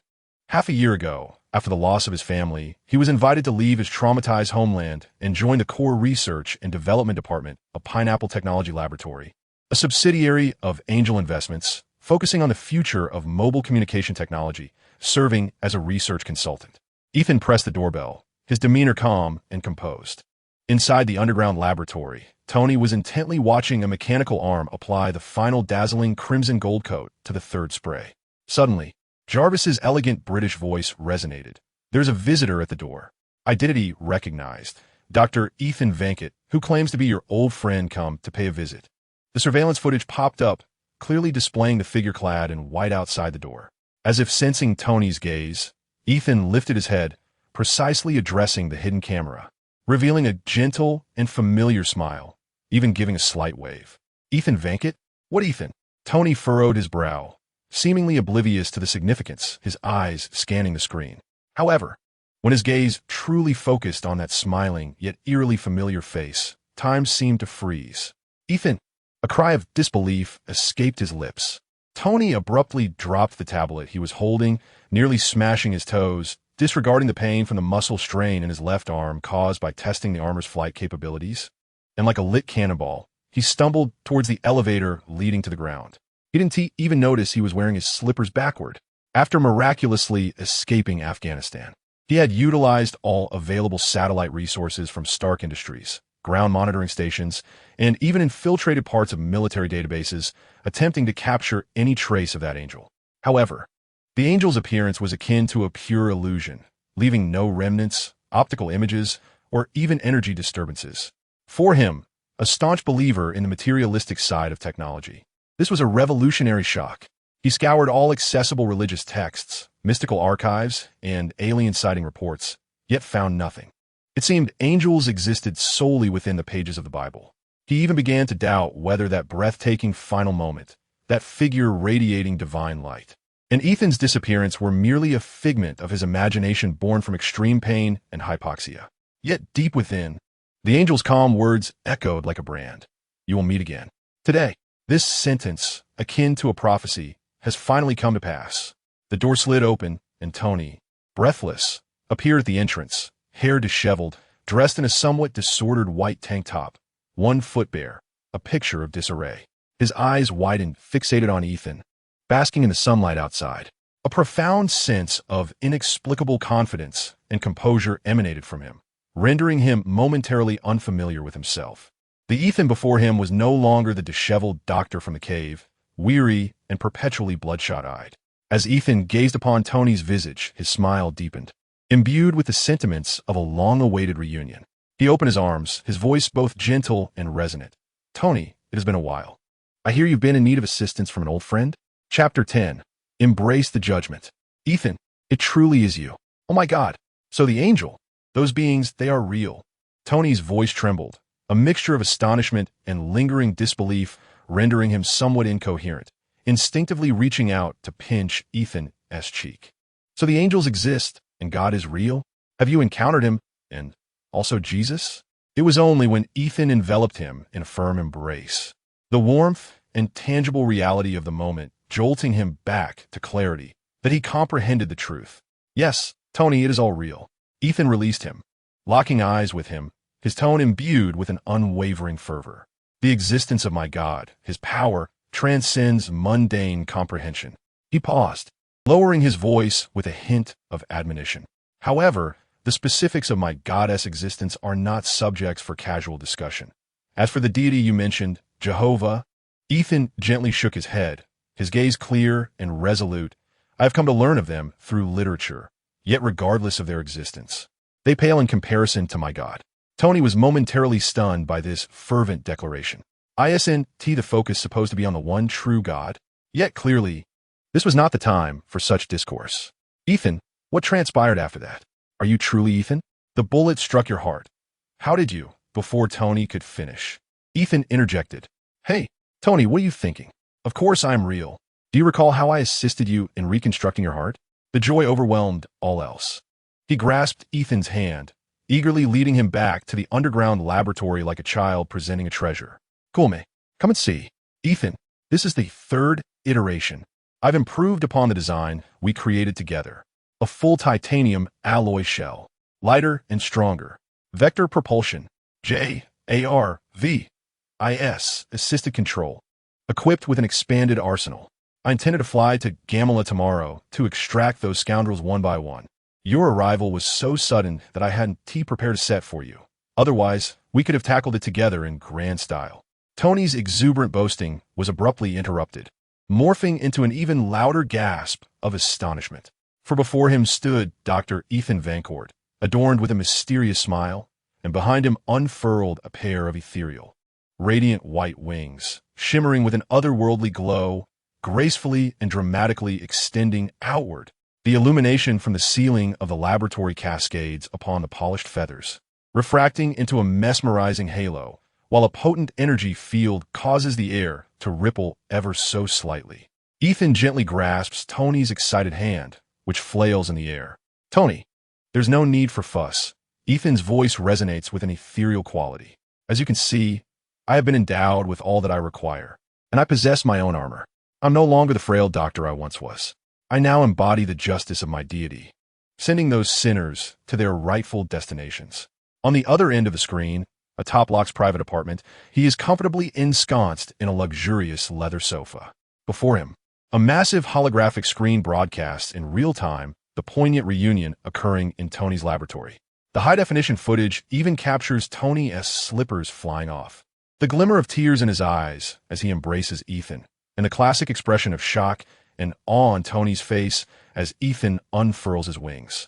Half a year ago, after the loss of his family, he was invited to leave his traumatized homeland and join the Core Research and Development Department of Pineapple Technology Laboratory, a subsidiary of Angel Investments, focusing on the future of mobile communication technology, serving as a research consultant. Ethan pressed the doorbell, his demeanor calm and composed. Inside the underground laboratory, Tony was intently watching a mechanical arm apply the final dazzling crimson gold coat to the third spray. Suddenly, Jarvis's elegant British voice resonated. There's a visitor at the door. Identity recognized. Dr. Ethan Venkat, who claims to be your old friend, come to pay a visit. The surveillance footage popped up, clearly displaying the figure clad in white outside the door. As if sensing Tony's gaze, Ethan lifted his head, precisely addressing the hidden camera, revealing a gentle and familiar smile, even giving a slight wave. Ethan Venkat? What Ethan? Tony furrowed his brow, seemingly oblivious to the significance, his eyes scanning the screen. However, when his gaze truly focused on that smiling yet eerily familiar face, time seemed to freeze. Ethan! A cry of disbelief escaped his lips. Tony abruptly dropped the tablet he was holding, nearly smashing his toes, disregarding the pain from the muscle strain in his left arm caused by testing the armor's flight capabilities. And like a lit cannonball, he stumbled towards the elevator leading to the ground. He didn't even notice he was wearing his slippers backward. After miraculously escaping Afghanistan, he had utilized all available satellite resources from Stark Industries, ground monitoring stations, and even infiltrated parts of military databases, attempting to capture any trace of that angel. However, the angel's appearance was akin to a pure illusion, leaving no remnants, optical images, or even energy disturbances. For him, a staunch believer in the materialistic side of technology, this was a revolutionary shock. He scoured all accessible religious texts, mystical archives, and alien sighting reports, yet found nothing. It seemed angels existed solely within the pages of the Bible. He even began to doubt whether that breathtaking final moment, that figure radiating divine light, and Ethan's disappearance were merely a figment of his imagination born from extreme pain and hypoxia. Yet deep within, the angel's calm words echoed like a brand. You will meet again. Today, this sentence, akin to a prophecy, has finally come to pass. The door slid open, and Tony, breathless, appeared at the entrance, hair disheveled, dressed in a somewhat disordered white tank top, one foot bare, a picture of disarray. His eyes widened, fixated on Ethan, basking in the sunlight outside. A profound sense of inexplicable confidence and composure emanated from him, rendering him momentarily unfamiliar with himself. The Ethan before him was no longer the disheveled doctor from the cave, weary and perpetually bloodshot-eyed. As Ethan gazed upon Tony's visage, his smile deepened, imbued with the sentiments of a long-awaited reunion. He opened his arms, his voice both gentle and resonant. Tony, it has been a while. I hear you've been in need of assistance from an old friend? Chapter 10. Embrace the judgment. Ethan, it truly is you. Oh my God. So the angel, those beings, they are real. Tony's voice trembled, a mixture of astonishment and lingering disbelief rendering him somewhat incoherent, instinctively reaching out to pinch Ethan's cheek. So the angels exist, and God is real? Have you encountered him, and also Jesus? It was only when Ethan enveloped him in a firm embrace, the warmth and tangible reality of the moment jolting him back to clarity, that he comprehended the truth. Yes, Tony, it is all real. Ethan released him, locking eyes with him, his tone imbued with an unwavering fervor. The existence of my God, his power, transcends mundane comprehension. He paused, lowering his voice with a hint of admonition. However, the specifics of my goddess' existence are not subjects for casual discussion. As for the deity you mentioned, Jehovah, Ethan gently shook his head, his gaze clear and resolute. I have come to learn of them through literature, yet regardless of their existence, they pale in comparison to my God. Tony was momentarily stunned by this fervent declaration. Isn't the focus supposed to be on the one true God? Yet clearly, this was not the time for such discourse. Ethan, what transpired after that? Are you truly Ethan? The bullet struck your heart. How did you? Before Tony could finish, Ethan interjected. Hey, Tony, what are you thinking? Of course I am real. Do you recall how I assisted you in reconstructing your heart? The joy overwhelmed all else. He grasped Ethan's hand, eagerly leading him back to the underground laboratory like a child presenting a treasure. Come and see. Ethan, this is the third iteration. I've improved upon the design we created together. A full titanium alloy shell, lighter and stronger. Vector propulsion, JARVIS, assisted control, equipped with an expanded arsenal. I intended to fly to Gamala tomorrow to extract those scoundrels one by one. Your arrival was so sudden that I hadn't prepared a set for you. Otherwise, we could have tackled it together in grand style. Tony's exuberant boasting was abruptly interrupted, morphing into an even louder gasp of astonishment. For before him stood Dr. Ethan Vancourt, adorned with a mysterious smile, and behind him unfurled a pair of ethereal, radiant white wings, shimmering with an otherworldly glow, gracefully and dramatically extending outward. The illumination from the ceiling of the laboratory cascades upon the polished feathers, refracting into a mesmerizing halo, while a potent energy field causes the air to ripple ever so slightly. Ethan gently grasps Tony's excited hand, which flails in the air. Tony, there's no need for fuss. Ethan's voice resonates with an ethereal quality. As you can see, I have been endowed with all that I require, and I possess my own armor. I'm no longer the frail doctor I once was. I now embody the justice of my deity, sending those sinners to their rightful destinations. On the other end of the screen, atop Locke's private apartment, he is comfortably ensconced in a luxurious leather sofa. Before him, a massive holographic screen broadcasts in real time the poignant reunion occurring in Tony's laboratory. The high-definition footage even captures Tony as slippers flying off, the glimmer of tears in his eyes as he embraces Ethan, and the classic expression of shock and awe on Tony's face as Ethan unfurls his wings.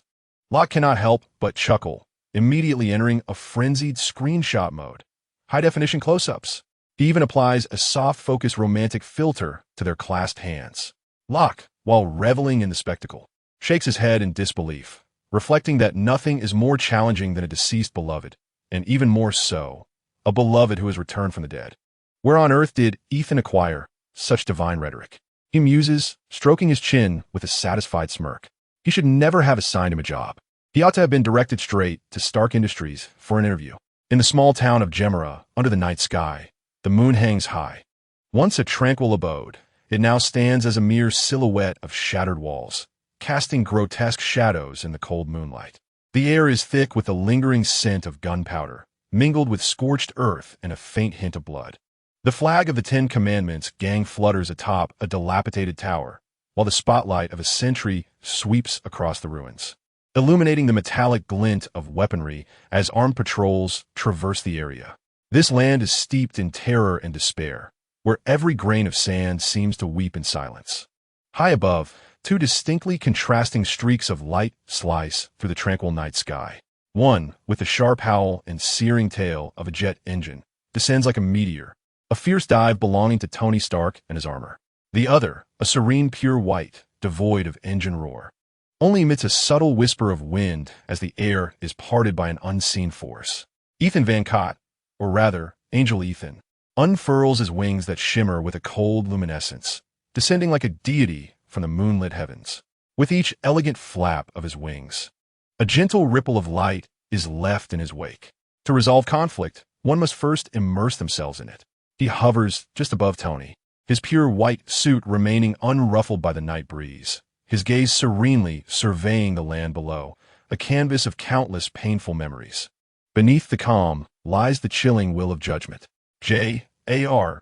Locke cannot help but chuckle, immediately entering a frenzied screenshot mode. High-definition close-ups. He even applies a soft-focus romantic filter to their clasped hands. Locke, while reveling in the spectacle, shakes his head in disbelief, reflecting that nothing is more challenging than a deceased beloved, and even more so, a beloved who has returned from the dead. Where on earth did Ethan acquire such divine rhetoric? He muses, stroking his chin with a satisfied smirk. He should never have assigned him a job. He ought to have been directed straight to Stark Industries for an interview. In the small town of Gemera, under the night sky, the moon hangs high. Once a tranquil abode, it now stands as a mere silhouette of shattered walls, casting grotesque shadows in the cold moonlight. The air is thick with a lingering scent of gunpowder, mingled with scorched earth and a faint hint of blood. The flag of the Ten Commandments gang flutters atop a dilapidated tower, while the spotlight of a sentry sweeps across the ruins, illuminating the metallic glint of weaponry as armed patrols traverse the area. This land is steeped in terror and despair, where every grain of sand seems to weep in silence. High above, two distinctly contrasting streaks of light slice through the tranquil night sky. One, with the sharp howl and searing tail of a jet engine, descends like a meteor, a fierce dive belonging to Tony Stark and his armor. The other, a serene pure white, devoid of engine roar, only emits a subtle whisper of wind as the air is parted by an unseen force. Ethan Vancourt, or rather, Angel Ethan, unfurls his wings that shimmer with a cold luminescence, descending like a deity from the moonlit heavens. With each elegant flap of his wings, a gentle ripple of light is left in his wake. To resolve conflict, one must first immerse themselves in it. He hovers just above Tony, his pure white suit remaining unruffled by the night breeze, his gaze serenely surveying the land below, a canvas of countless painful memories. Beneath the calm lies the chilling will of judgment. JARVIS.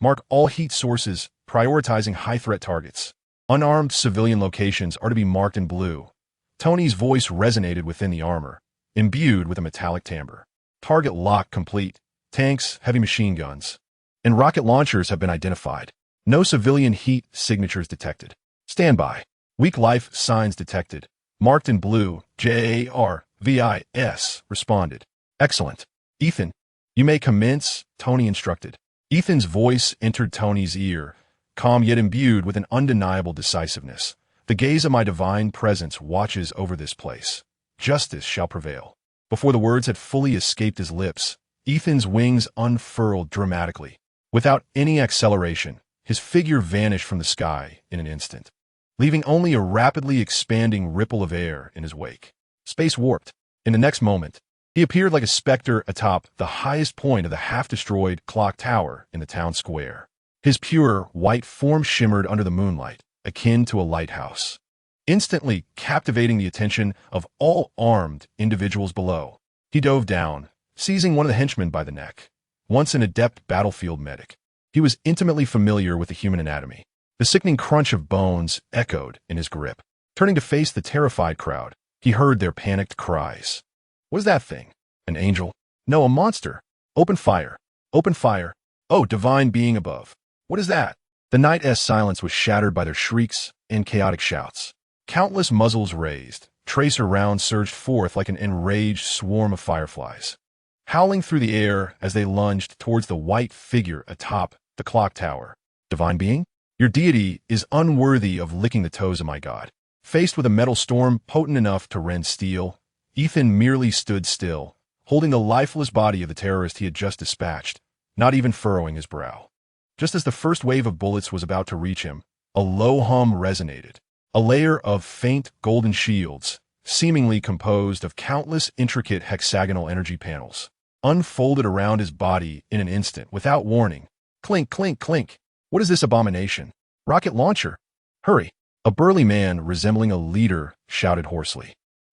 Mark all heat sources, prioritizing high-threat targets. Unarmed civilian locations are to be marked in blue. Tony's voice resonated within the armor, imbued with a metallic timbre. Target lock complete. Tanks, heavy machine guns, and rocket launchers have been identified. No civilian heat signatures detected. Standby. Weak life signs detected. Marked in blue. JARVIS responded. Excellent. Ethan, you may commence, Tony instructed. Ethan's voice entered Tony's ear, calm yet imbued with an undeniable decisiveness. The gaze of my divine presence watches over this place. Justice shall prevail. Before the words had fully escaped his lips, Ethan's wings unfurled dramatically. Without any acceleration, his figure vanished from the sky in an instant, leaving only a rapidly expanding ripple of air in his wake. Space warped. In the next moment, he appeared like a specter atop the highest point of the half-destroyed clock tower in the town square. His pure, white form shimmered under the moonlight, akin to a lighthouse, instantly captivating the attention of all armed individuals below. He dove down, seizing one of the henchmen by the neck. Once an adept battlefield medic, he was intimately familiar with the human anatomy. The sickening crunch of bones echoed in his grip. Turning to face the terrified crowd, he heard their panicked cries. What is that thing? An angel? No, a monster. Open fire. Open fire. Oh, divine being above. What is that? The night's silence was shattered by their shrieks and chaotic shouts. Countless muzzles raised, tracer rounds surged forth like an enraged swarm of fireflies, howling through the air as they lunged towards the white figure atop the clock tower. Divine being? Your deity is unworthy of licking the toes of my god. Faced with a metal storm potent enough to rend steel, Ethan merely stood still, holding the lifeless body of the terrorist he had just dispatched, not even furrowing his brow. Just as the first wave of bullets was about to reach him, a low hum resonated. A layer of faint golden shields, seemingly composed of countless intricate hexagonal energy panels, unfolded around his body in an instant without warning. Clink, clink, clink. What is this abomination? Rocket launcher. Hurry. A burly man resembling a leader shouted hoarsely.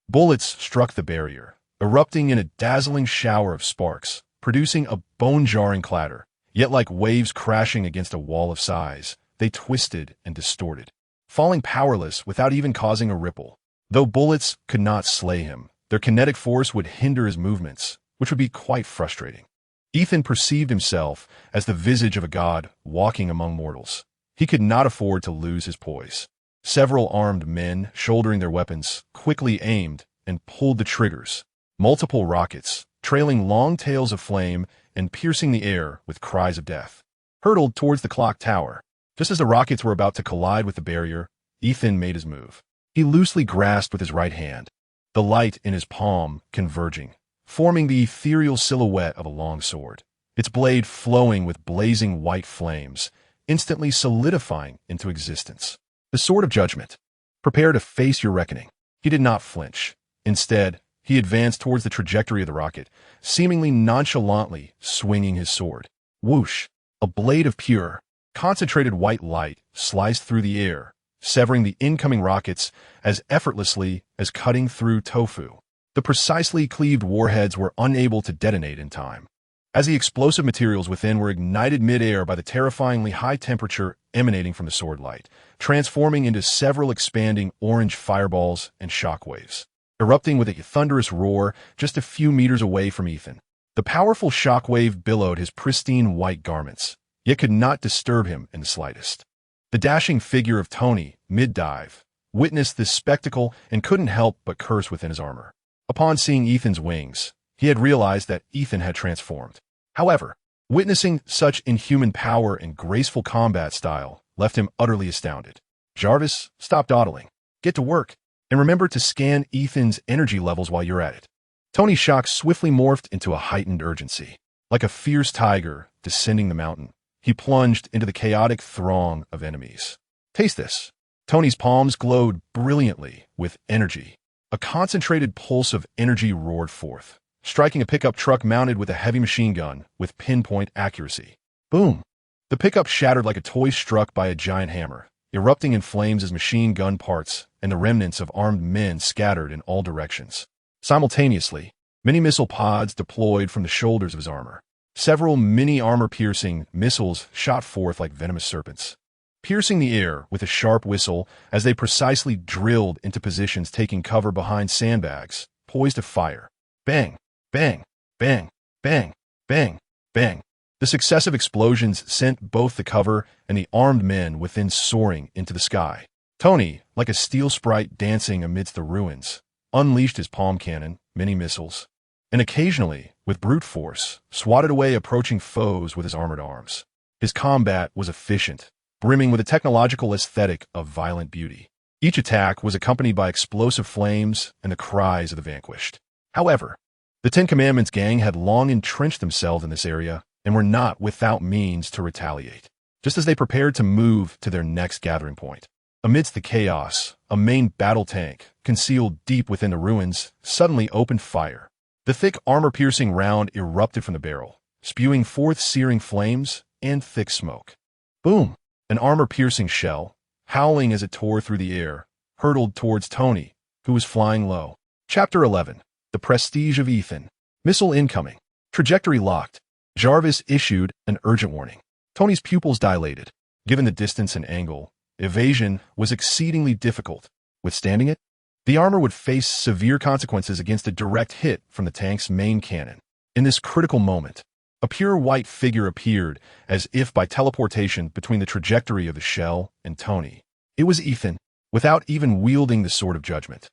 Bullets struck the barrier, erupting in a dazzling shower of sparks, producing a bone-jarring clatter. Yet like waves crashing against a wall of size, they twisted and distorted, falling powerless without even causing a ripple. Though bullets could not slay him, their kinetic force would hinder his movements, which would be quite frustrating. Ethan perceived himself as the visage of a god walking among mortals. He could not afford to lose his poise. Several armed men, shouldering their weapons, quickly aimed and pulled the triggers. Multiple rockets, trailing long tails of flame and piercing the air with cries of death, hurtled towards the clock tower. Just as the rockets were about to collide with the barrier, Ethan made his move. He loosely grasped with his right hand, the light in his palm converging, forming the ethereal silhouette of a long sword, its blade flowing with blazing white flames, instantly solidifying into existence. The sword of judgment. Prepare to face your reckoning. He did not flinch. Instead, he advanced towards the trajectory of the rocket, seemingly nonchalantly swinging his sword. Whoosh! A blade of pure, concentrated white light sliced through the air, severing the incoming rockets as effortlessly as cutting through tofu. The precisely cleaved warheads were unable to detonate in time, as the explosive materials within were ignited mid-air by the terrifyingly high temperature emanating from the sword light, transforming into several expanding orange fireballs and shockwaves, erupting with a thunderous roar just a few meters away from Ethan. The powerful shockwave billowed his pristine white garments, yet could not disturb him in the slightest. The dashing figure of Tony, mid-dive, witnessed this spectacle and couldn't help but curse within his armor. Upon seeing Ethan's wings, he had realized that Ethan had transformed. However, witnessing such inhuman power and graceful combat style left him utterly astounded. Jarvis, stop dawdling. Get to work, and remember to scan Ethan's energy levels while you're at it. Tony's shock swiftly morphed into a heightened urgency. Like a fierce tiger descending the mountain, he plunged into the chaotic throng of enemies. Taste this. Tony's palms glowed brilliantly with energy. A concentrated pulse of energy roared forth, striking a pickup truck mounted with a heavy machine gun with pinpoint accuracy. Boom! The pickup shattered like a toy struck by a giant hammer, erupting in flames as machine gun parts and the remnants of armed men scattered in all directions. Simultaneously, many missile pods deployed from the shoulders of his armor. Several mini-armor-piercing missiles shot forth like venomous serpents, piercing the air with a sharp whistle as they precisely drilled into positions taking cover behind sandbags, poised to fire. Bang! Bang! Bang! Bang! Bang! Bang! The successive explosions sent both the cover and the armed men within soaring into the sky. Tony, like a steel sprite dancing amidst the ruins, unleashed his palm cannon, mini missiles, and occasionally, with brute force, swatted away approaching foes with his armored arms. His combat was efficient, brimming with a technological aesthetic of violent beauty. Each attack was accompanied by explosive flames and the cries of the vanquished. However, the Ten Commandments gang had long entrenched themselves in this area and were not without means to retaliate, just as they prepared to move to their next gathering point. Amidst the chaos, a main battle tank, concealed deep within the ruins, suddenly opened fire. The thick armor-piercing round erupted from the barrel, spewing forth searing flames and thick smoke. Boom! An armor-piercing shell, howling as it tore through the air, hurtled towards Tony, who was flying low. Chapter 11. The Prestige of Ethan. Missile incoming. Trajectory locked. Jarvis issued an urgent warning. Tony's pupils dilated. Given the distance and angle, evasion was exceedingly difficult. Withstanding it, the armor would face severe consequences against a direct hit from the tank's main cannon. In this critical moment, a pure white figure appeared as if by teleportation between the trajectory of the shell and Tony. It was Ethan, without even wielding the Sword of Judgment.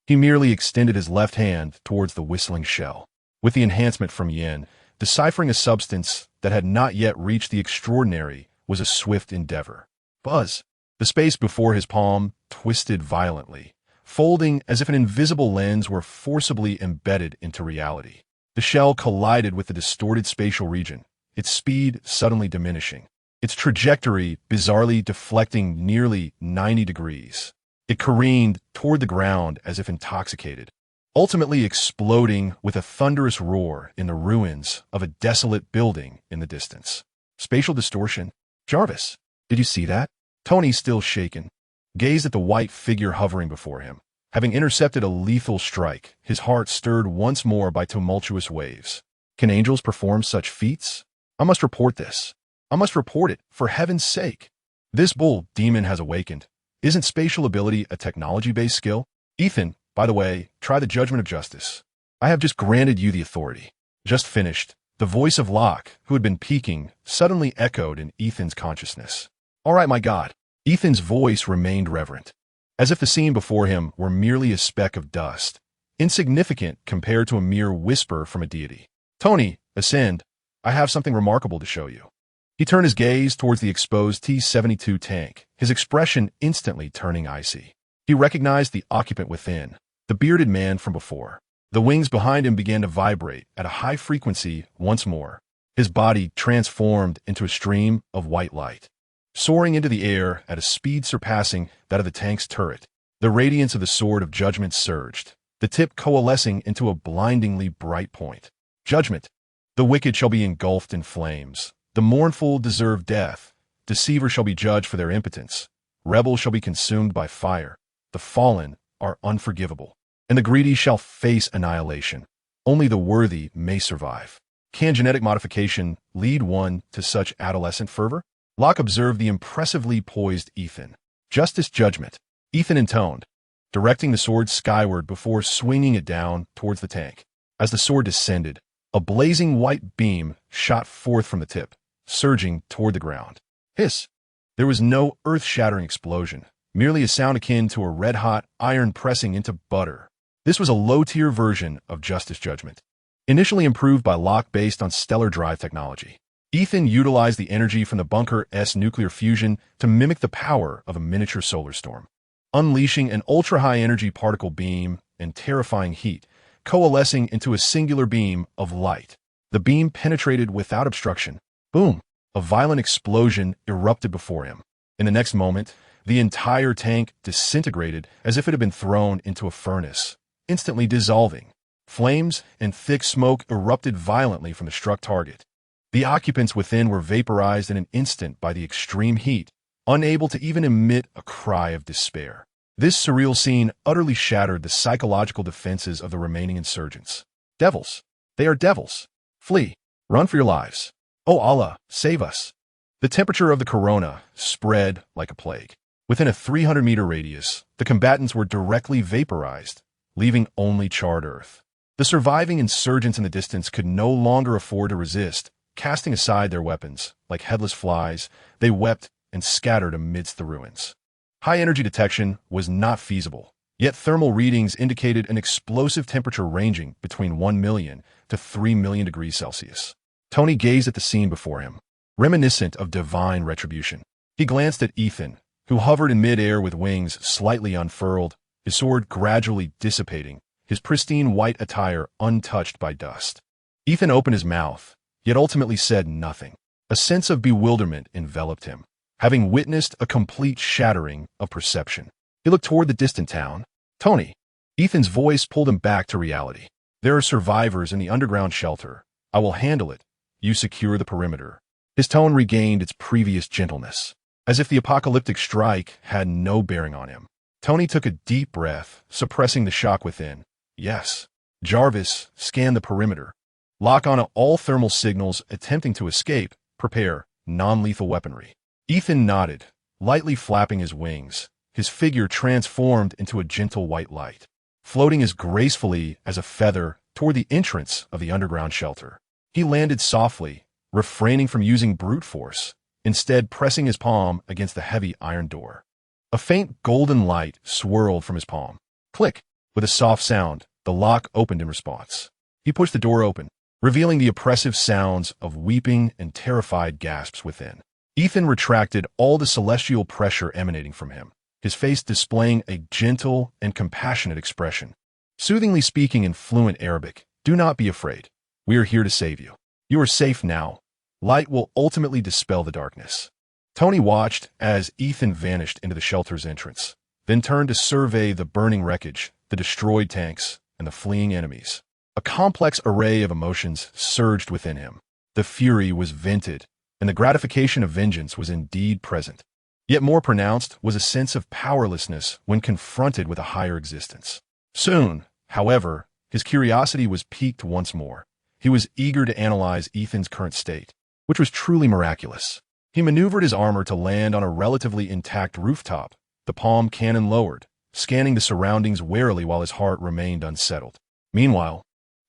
He merely extended his left hand towards the whistling shell, with the enhancement from Yin. Deciphering a substance that had not yet reached the extraordinary was a swift endeavor. Buzz! The space before his palm twisted violently, folding as if an invisible lens were forcibly embedded into reality. The shell collided with the distorted spatial region, its speed suddenly diminishing, its trajectory bizarrely deflecting nearly 90 degrees. It careened toward the ground as if intoxicated, ultimately exploding with a thunderous roar in the ruins of a desolate building in the distance. Spatial distortion. Jarvis, did you see that? Tony, still shaken, gazed at the white figure hovering before him. Having intercepted a lethal strike, his heart stirred once more by tumultuous waves. Can angels perform such feats? I must report this. I must report it, for heaven's sake. This bull demon has awakened. Isn't spatial ability a technology-based skill? Ethan, by the way, try the judgment of justice. I have just granted you the authority. Just finished. The voice of Locke, who had been peeking, suddenly echoed in Ethan's consciousness. All right, my God. Ethan's voice remained reverent, as if the scene before him were merely a speck of dust, insignificant compared to a mere whisper from a deity. Tony, ascend. I have something remarkable to show you. He turned his gaze towards the exposed T-72 tank, his expression instantly turning icy. He recognized the occupant within, the bearded man from before. The wings behind him began to vibrate at a high frequency once more. His body transformed into a stream of white light, soaring into the air at a speed surpassing that of the tank's turret. The radiance of the Sword of Judgment surged, the tip coalescing into a blindingly bright point. Judgment. The wicked shall be engulfed in flames. The mournful deserve death. Deceivers shall be judged for their impotence. Rebels shall be consumed by fire. The fallen are unforgivable, and the greedy shall face annihilation. Only the worthy may survive. Can genetic modification lead one to such adolescent fervor? Locke observed the impressively poised Ethan. Justice judgment. Ethan intoned, directing the sword skyward before swinging it down towards the tank. As the sword descended, a blazing white beam shot forth from the tip, surging toward the ground. Hiss! There was no earth-shattering explosion, merely a sound akin to a red-hot iron pressing into butter. This was a low-tier version of Justice Judgment, initially improved by Locke based on stellar drive technology. Ethan utilized the energy from the Bunker-S nuclear fusion to mimic the power of a miniature solar storm, unleashing an ultra-high-energy particle beam and terrifying heat, coalescing into a singular beam of light. The beam penetrated without obstruction. Boom! A violent explosion erupted before him. In the next moment, the entire tank disintegrated as if it had been thrown into a furnace, instantly dissolving. Flames and thick smoke erupted violently from the struck target. The occupants within were vaporized in an instant by the extreme heat, unable to even emit a cry of despair. This surreal scene utterly shattered the psychological defenses of the remaining insurgents. Devils! They are devils! Flee! Run for your lives! Oh Allah, save us! The temperature of the corona spread like a plague. Within a 300-meter radius, the combatants were directly vaporized, leaving only charred earth. The surviving insurgents in the distance could no longer afford to resist. Casting aside their weapons, like headless flies, they wept and scattered amidst the ruins. High-energy detection was not feasible, yet thermal readings indicated an explosive temperature ranging between 1 million to 3 million degrees Celsius. Tony gazed at the scene before him, reminiscent of divine retribution. He glanced at Ethan, who hovered in mid-air with wings slightly unfurled, his sword gradually dissipating, his pristine white attire untouched by dust. Ethan opened his mouth, yet ultimately said nothing. A sense of bewilderment enveloped him, having witnessed a complete shattering of perception. He looked toward the distant town. Tony! Ethan's voice pulled him back to reality. There are survivors in the underground shelter. I will handle it. You secure the perimeter. His tone regained its previous gentleness, as if the apocalyptic strike had no bearing on him. Tony took a deep breath, suppressing the shock within. Yes. Jarvis, scan the perimeter. Lock on all thermal signals attempting to escape. Prepare non-lethal weaponry. Ethan nodded, lightly flapping his wings. His figure transformed into a gentle white light, floating as gracefully as a feather toward the entrance of the underground shelter. He landed softly, refraining from using brute force, instead pressing his palm against the heavy iron door. A faint golden light swirled from his palm. Click! With a soft sound, the lock opened in response. He pushed the door open, revealing the oppressive sounds of weeping and terrified gasps within. Ethan retracted all the celestial pressure emanating from him, his face displaying a gentle and compassionate expression. Soothingly speaking in fluent Arabic, "Do not be afraid. We are here to save you. You are safe now. Light will ultimately dispel the darkness." Tony watched as Ethan vanished into the shelter's entrance, then turned to survey the burning wreckage, the destroyed tanks, and the fleeing enemies. A complex array of emotions surged within him. The fury was vented, and the gratification of vengeance was indeed present. Yet more pronounced was a sense of powerlessness when confronted with a higher existence. Soon, however, his curiosity was piqued once more. He was eager to analyze Ethan's current state, which was truly miraculous. He maneuvered his armor to land on a relatively intact rooftop, the palm cannon lowered, scanning the surroundings warily while his heart remained unsettled. Meanwhile,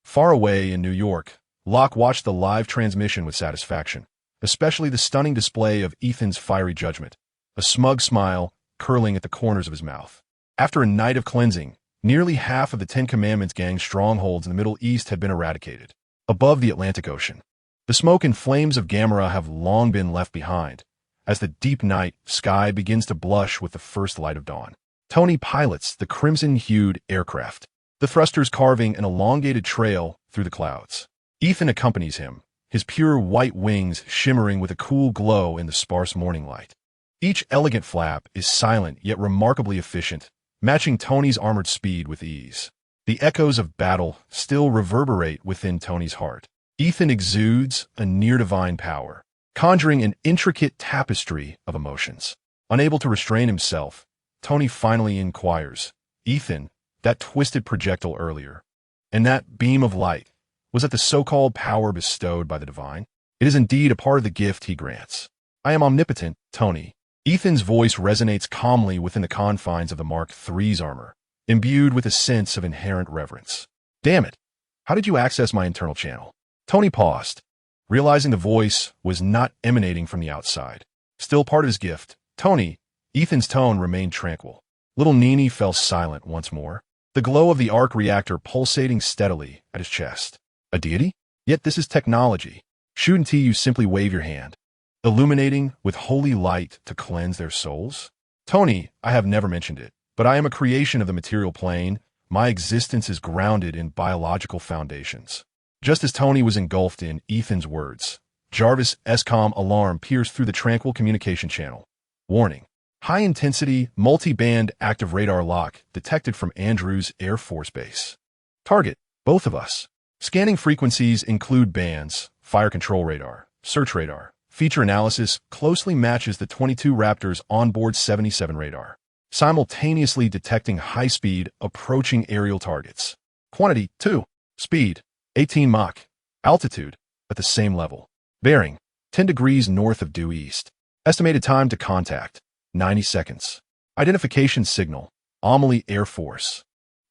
far away in New York, Locke watched the live transmission with satisfaction, especially the stunning display of Ethan's fiery judgment, a smug smile curling at the corners of his mouth. After a night of cleansing, nearly half of the Ten Commandments gang strongholds in the Middle East had been eradicated. Above the Atlantic Ocean, the smoke and flames of Gamera have long been left behind, as the deep night sky begins to blush with the first light of dawn. Tony pilots the crimson-hued aircraft, the thrusters carving an elongated trail through the clouds. Ethan accompanies him, his pure white wings shimmering with a cool glow in the sparse morning light. Each elegant flap is silent yet remarkably efficient, matching Tony's armored speed with ease. The echoes of battle still reverberate within Tony's heart. Ethan exudes a near-divine power, conjuring an intricate tapestry of emotions. Unable to restrain himself, Tony finally inquires, "Ethan, that twisted projectile earlier, and that beam of light, was that the so-called power bestowed by the divine? It is indeed a part of the gift he grants. I am omnipotent, Tony." Ethan's voice resonates calmly within the confines of the Mark III's armor, imbued with a sense of inherent reverence. "Damn it, how did you access my internal channel?" Tony paused, realizing the voice was not emanating from the outside. Still part of his gift, "Tony," Ethan's tone remained tranquil. Little Nini fell silent once more, the glow of the arc reactor pulsating steadily at his chest. A deity? Yet this is technology. Shouldn't you simply wave your hand, illuminating with holy light to cleanse their souls? "Tony, I have never mentioned it, but I am a creation of the material plane. My existence is grounded in biological foundations." Just as Tony was engulfed in Ethan's words, Jarvis' ESCOM alarm pierced through the tranquil communication channel. Warning. High-intensity, multi-band active radar lock detected from Andrews Air Force Base. Target, Both of us. Scanning frequencies include bands, fire control radar, search radar. Feature analysis closely matches the 22 Raptor's onboard 77 radar, simultaneously detecting high-speed, approaching aerial targets. Quantity, 2. Speed, 18 Mach. Altitude, at the same level. Bearing, 10 degrees north of due east. Estimated time to contact, 90 seconds. Identification signal, Amelie Air Force.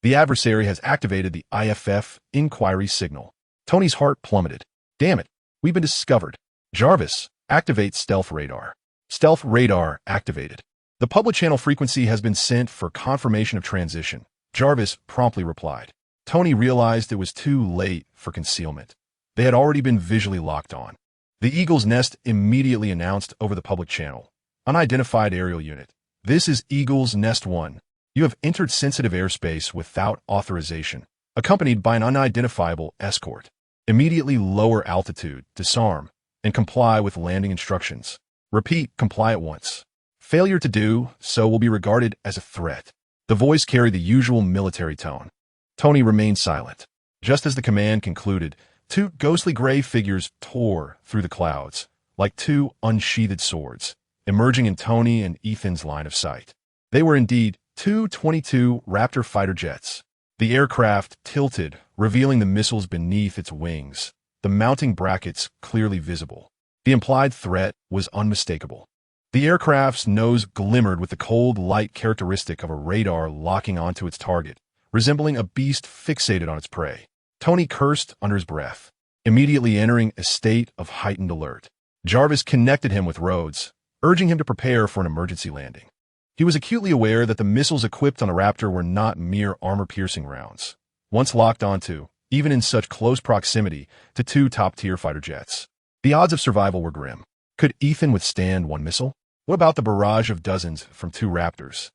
The adversary has activated the IFF inquiry signal. Tony's heart plummeted. Damn it, we've been discovered. Jarvis, activate stealth radar. Stealth radar activated. The public channel frequency has been sent for confirmation of transition. Jarvis promptly replied. Tony realized it was too late for concealment. They had already been visually locked on. The Eagle's Nest immediately announced over the public channel. Unidentified aerial unit. This is Eagle's Nest 1. You have entered sensitive airspace without authorization, accompanied by an unidentifiable escort. Immediately lower altitude, disarm, and comply with landing instructions. Repeat, comply at once. Failure to do so will be regarded as a threat. The voice carried the usual military tone. Tony remained silent. Just as the command concluded, two ghostly gray figures tore through the clouds, like two unsheathed swords, emerging in Tony and Ethan's line of sight. They were indeed two 22 Raptor fighter jets. The aircraft tilted, revealing the missiles beneath its wings, the mounting brackets clearly visible. The implied threat was unmistakable. The aircraft's nose glimmered with the cold light characteristic of a radar locking onto its target, resembling a beast fixated on its prey. Tony cursed under his breath, immediately entering a state of heightened alert. Jarvis connected him with Rhodes, urging him to prepare for an emergency landing. He was acutely aware that the missiles equipped on the Raptor were not mere armor-piercing rounds, once locked onto, even in such close proximity, to two top-tier fighter jets. The odds of survival were grim. Could Ethan withstand one missile? What about the barrage of dozens from two Raptors?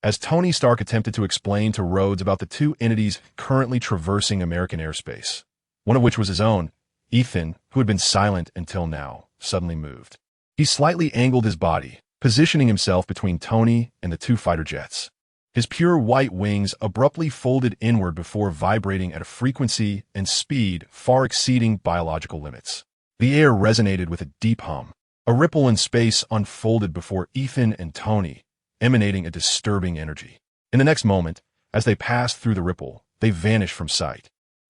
As Tony Stark attempted to explain to Rhodes about the two entities currently traversing American airspace, one of which was his own, Ethan, who had been silent until now, suddenly moved. He slightly angled his body, positioning himself between Tony and the two fighter jets. His pure white wings abruptly folded inward before vibrating at a frequency and speed far exceeding biological limits. The air resonated with a deep hum. A ripple in space unfolded before Ethan and Tony, emanating a disturbing energy. In the next moment, as they passed through the ripple, they vanished from sight.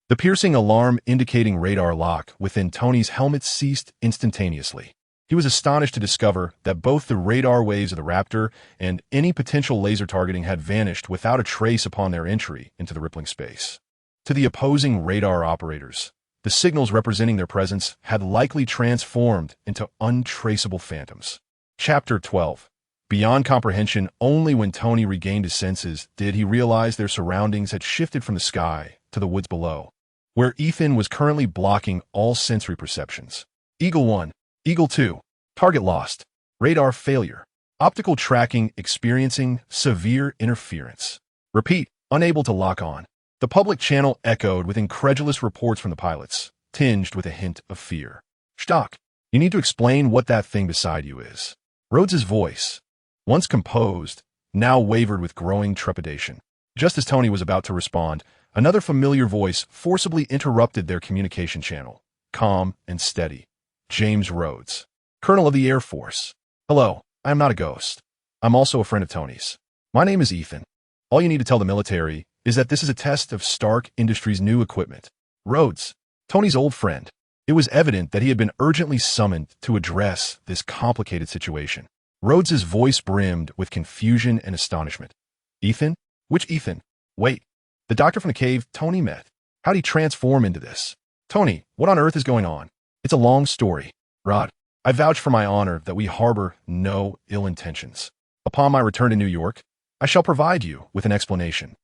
The piercing alarm indicating radar lock within Tony's helmet ceased instantaneously. He was astonished to discover that both the radar waves of the Raptor and any potential laser targeting had vanished without a trace upon their entry into the rippling space. To the opposing radar operators, the signals representing their presence had likely transformed into untraceable phantoms. Chapter 12. Beyond comprehension, only when Tony regained his senses did he realize their surroundings had shifted from the sky to the woods below, where Ethan was currently blocking all sensory perceptions. Eagle 1. Eagle 2. Target lost. Radar failure. Optical tracking experiencing severe interference. Repeat, unable to lock on. The public channel echoed with incredulous reports from the pilots, tinged with a hint of fear. Stock, you need to explain what that thing beside you is. Rhodes's voice, once composed, now wavered with growing trepidation. Just as Tony was about to respond, another familiar voice forcibly interrupted their communication channel, calm and steady. James Rhodes, Colonel of the Air Force. Hello, I am not a ghost. I'm also a friend of Tony's. My name is Ethan. All you need to tell the military is that this is a test of Stark Industries' new equipment. Rhodes, Tony's old friend. It was evident that he had been urgently summoned to address this complicated situation. Rhodes's voice brimmed with confusion and astonishment. Ethan? Which Ethan? Wait, the doctor from the cave Tony met. How'd he transform into this? Tony, what on earth is going on? It's a long story. Rod, I vouch for my honor that we harbor no ill intentions. Upon my return to New York, I shall provide you with an explanation.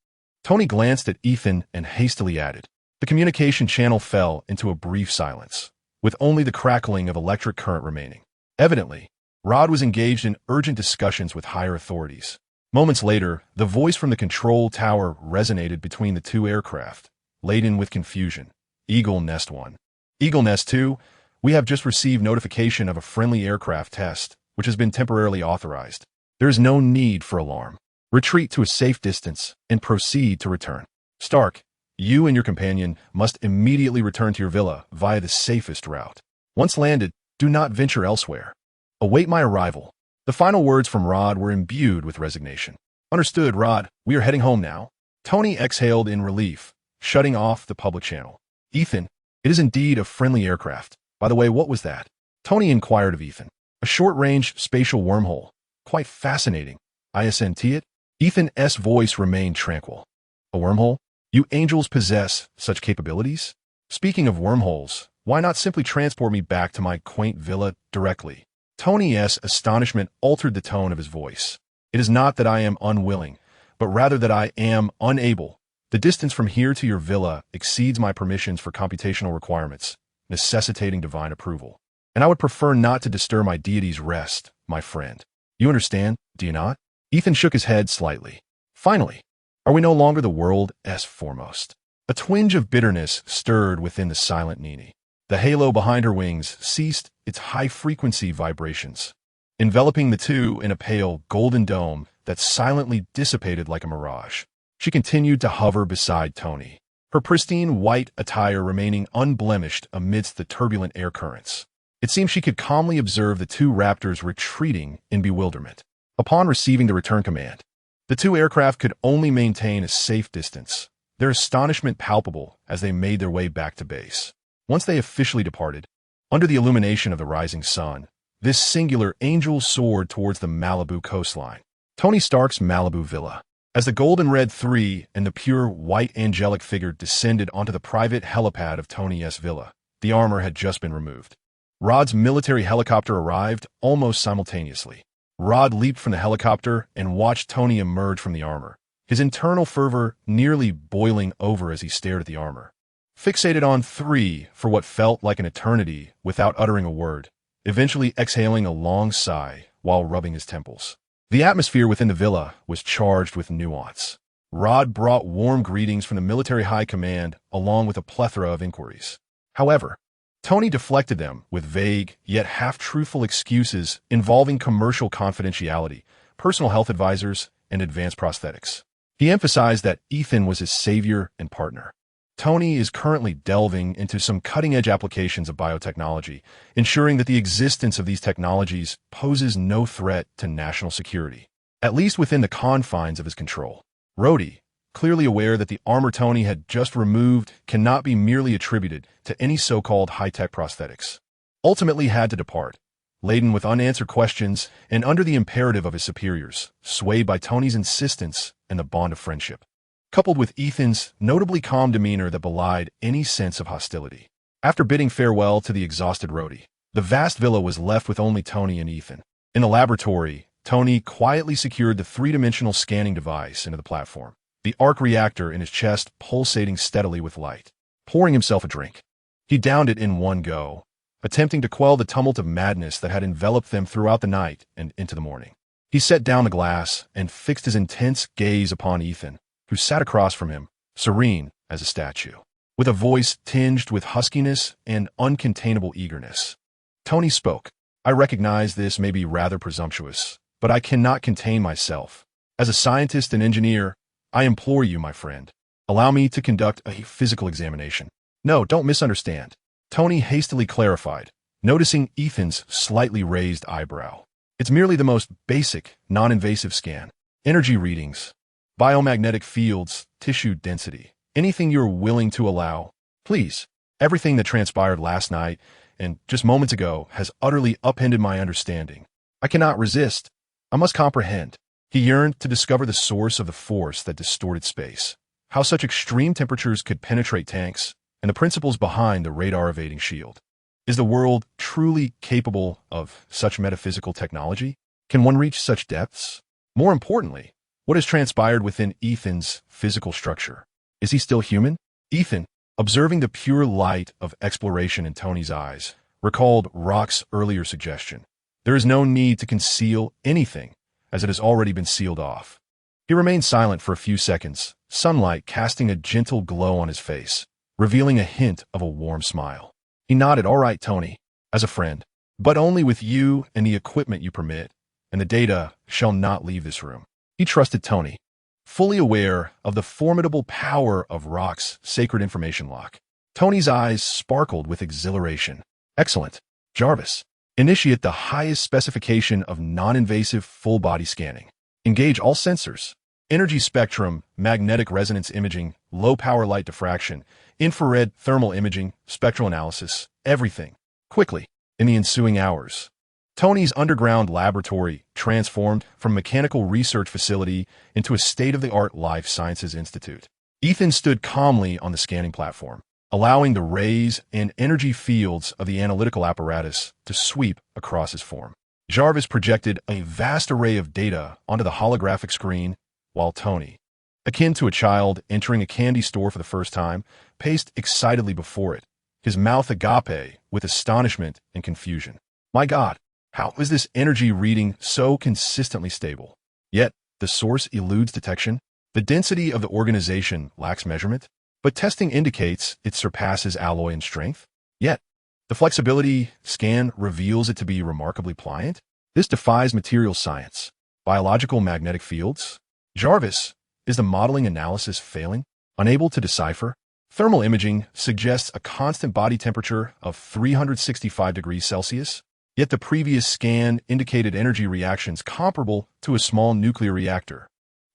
Tony glanced at Ethan and hastily added. The communication channel fell into a brief silence, with only the crackling of electric current remaining. Evidently, Rod was engaged in urgent discussions with higher authorities. Moments later, the voice from the control tower resonated between the two aircraft, laden with confusion. Eagle Nest 1. Eagle Nest 2, we have just received notification of a friendly aircraft test, which has been temporarily authorized. There is no need for alarm. Retreat to a safe distance and proceed to return. Stark, You and your companion must immediately return to your villa via the safest route. Once landed, do not venture elsewhere. Await my arrival. The final words from Rod were imbued with resignation. Understood, Rod. We are heading home now. Tony exhaled in relief, shutting off the public channel. Ethan, it is indeed a friendly aircraft. By the way, what was that? Tony inquired of Ethan. A short-range spatial wormhole. Quite fascinating. I assent it. Ethan's voice remained tranquil. A wormhole? You angels possess such capabilities? Speaking of wormholes, why not simply transport me back to my quaint villa directly? Tony's astonishment altered the tone of his voice. It is not that I am unwilling, but rather that I am unable. The distance from here to your villa exceeds my permissions for computational requirements, necessitating divine approval. And I would prefer not to disturb my deity's rest, my friend. You understand, do you not? Ethan shook his head slightly. Finally, are we no longer the world's foremost? A twinge of bitterness stirred within the silent Nini. The halo behind her wings ceased its high-frequency vibrations, enveloping the two in a pale golden dome that silently dissipated like a mirage. She continued to hover beside Tony, her pristine white attire remaining unblemished amidst the turbulent air currents. It seemed she could calmly observe the two raptors retreating in bewilderment. Upon receiving the return command, the two aircraft could only maintain a safe distance, their astonishment palpable as they made their way back to base. Once they officially departed, under the illumination of the rising sun, this singular angel soared towards the Malibu coastline. Tony Stark's Malibu villa. As the golden red 3 and the pure white angelic figure descended onto the private helipad of Tony's villa, the armor had just been removed. Rod's military helicopter arrived almost simultaneously. Rod leaped from the helicopter and watched Tony emerge from the armor, his internal fervor nearly boiling over as he stared at the armor. Fixated on 3 for what felt like an eternity without uttering a word, eventually exhaling a long sigh while rubbing his temples. The atmosphere within the villa was charged with nuance. Rod brought warm greetings from the military high command along with a plethora of inquiries. However, Tony deflected them with vague, yet half-truthful excuses involving commercial confidentiality, personal health advisors, and advanced prosthetics. He emphasized that Ethan was his savior and partner. Tony is currently delving into some cutting-edge applications of biotechnology, ensuring that the existence of these technologies poses no threat to national security, at least within the confines of his control. Rhodey, clearly aware that the armor Tony had just removed cannot be merely attributed to any so-called high-tech prosthetics, ultimately had to depart, laden with unanswered questions and under the imperative of his superiors, swayed by Tony's insistence and the bond of friendship, coupled with Ethan's notably calm demeanor that belied any sense of hostility. After bidding farewell to the exhausted Rhodey, the vast villa was left with only Tony and Ethan. In the laboratory, Tony quietly secured the three-dimensional scanning device into the platform, the arc reactor in his chest pulsating steadily with light. Pouring himself a drink, he downed it in one go, attempting to quell the tumult of madness that had enveloped them throughout the night and into the morning. He set down the glass and fixed his intense gaze upon Ethan, who sat across from him, serene as a statue, with a voice tinged with huskiness and uncontainable eagerness. Tony spoke. I recognize this may be rather presumptuous, but I cannot contain myself. As a scientist and engineer, I implore you, my friend, allow me to conduct a physical examination. No, don't misunderstand. Tony hastily clarified, noticing Ethan's slightly raised eyebrow. It's merely the most basic, non-invasive scan. Energy readings, biomagnetic fields, tissue density, anything you're willing to allow. Please, everything that transpired last night and just moments ago has utterly upended my understanding. I cannot resist. I must comprehend. He yearned to discover the source of the force that distorted space, how such extreme temperatures could penetrate tanks, and the principles behind the radar-evading shield. Is the world truly capable of such metaphysical technology? Can one reach such depths? More importantly, what has transpired within Ethan's physical structure? Is he still human? Ethan, observing the pure light of exploration in Tony's eyes, recalled Rock's earlier suggestion. There is no need to conceal anything, as it has already been sealed off. He remained silent for a few seconds, sunlight casting a gentle glow on his face, revealing a hint of a warm smile. He nodded, all right, Tony, as a friend, but only with you and the equipment you permit, and the data shall not leave this room. He trusted Tony, fully aware of the formidable power of Rock's sacred information lock. Tony's eyes sparkled with exhilaration. Excellent. Jarvis, initiate the highest specification of non-invasive full-body scanning. Engage all sensors. Energy spectrum, magnetic resonance imaging, low-power light diffraction, infrared thermal imaging, spectral analysis, everything. Quickly. In the ensuing hours, Tony's underground laboratory transformed from a mechanical research facility into a state-of-the-art life sciences institute. Ethan stood calmly on the scanning platform, allowing the rays and energy fields of the analytical apparatus to sweep across his form. Jarvis projected a vast array of data onto the holographic screen, while Tony, akin to a child entering a candy store for the first time, paced excitedly before it, his mouth agape with astonishment and confusion. My God, how is this energy reading so consistently stable? Yet, the source eludes detection. The density of the organization lacks measurement, but testing indicates it surpasses alloy in strength. Yet, the flexibility scan reveals it to be remarkably pliant. This defies material science. Biological magnetic fields? Jarvis, is the modeling analysis failing? Unable to decipher? Thermal imaging suggests a constant body temperature of 365 degrees Celsius, yet the previous scan indicated energy reactions comparable to a small nuclear reactor.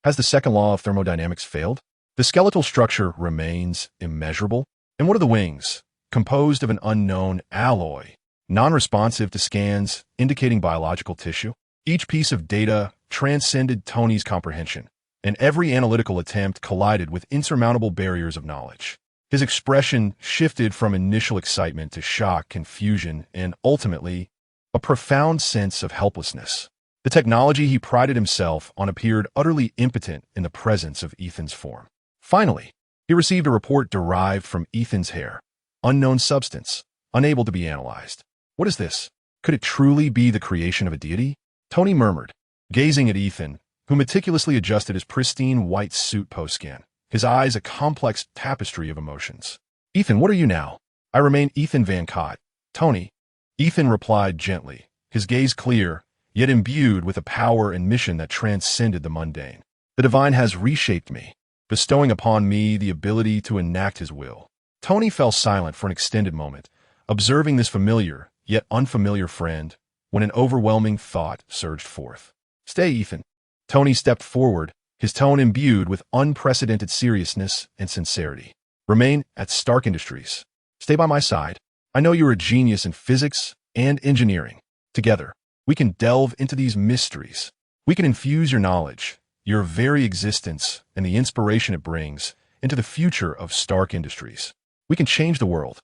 Has the second law of thermodynamics failed? The skeletal structure remains immeasurable. And what are the wings? Composed of an unknown alloy, non-responsive to scans indicating biological tissue. Each piece of data transcended Tony's comprehension, and every analytical attempt collided with insurmountable barriers of knowledge. His expression shifted from initial excitement to shock, confusion, and ultimately, a profound sense of helplessness. The technology he prided himself on appeared utterly impotent in the presence of Ethan's form. Finally, he received a report derived from Ethan's hair. Unknown substance, unable to be analyzed. What is this? Could it truly be the creation of a deity? Tony murmured, gazing at Ethan, who meticulously adjusted his pristine white suit post-scan, his eyes a complex tapestry of emotions. Ethan, what are you now? I remain Ethan Van Cott. Tony. Ethan replied gently, his gaze clear, yet imbued with a power and mission that transcended the mundane. The divine has reshaped me, bestowing upon me the ability to enact his will. Tony fell silent for an extended moment, observing this familiar, yet unfamiliar friend, when an overwhelming thought surged forth. Stay, Ethan. Tony stepped forward, his tone imbued with unprecedented seriousness and sincerity. Remain at Stark Industries. Stay by my side. I know you're a genius in physics and engineering. Together, we can delve into these mysteries. We can infuse your knowledge, your very existence, and the inspiration it brings into the future of Stark Industries. We can change the world.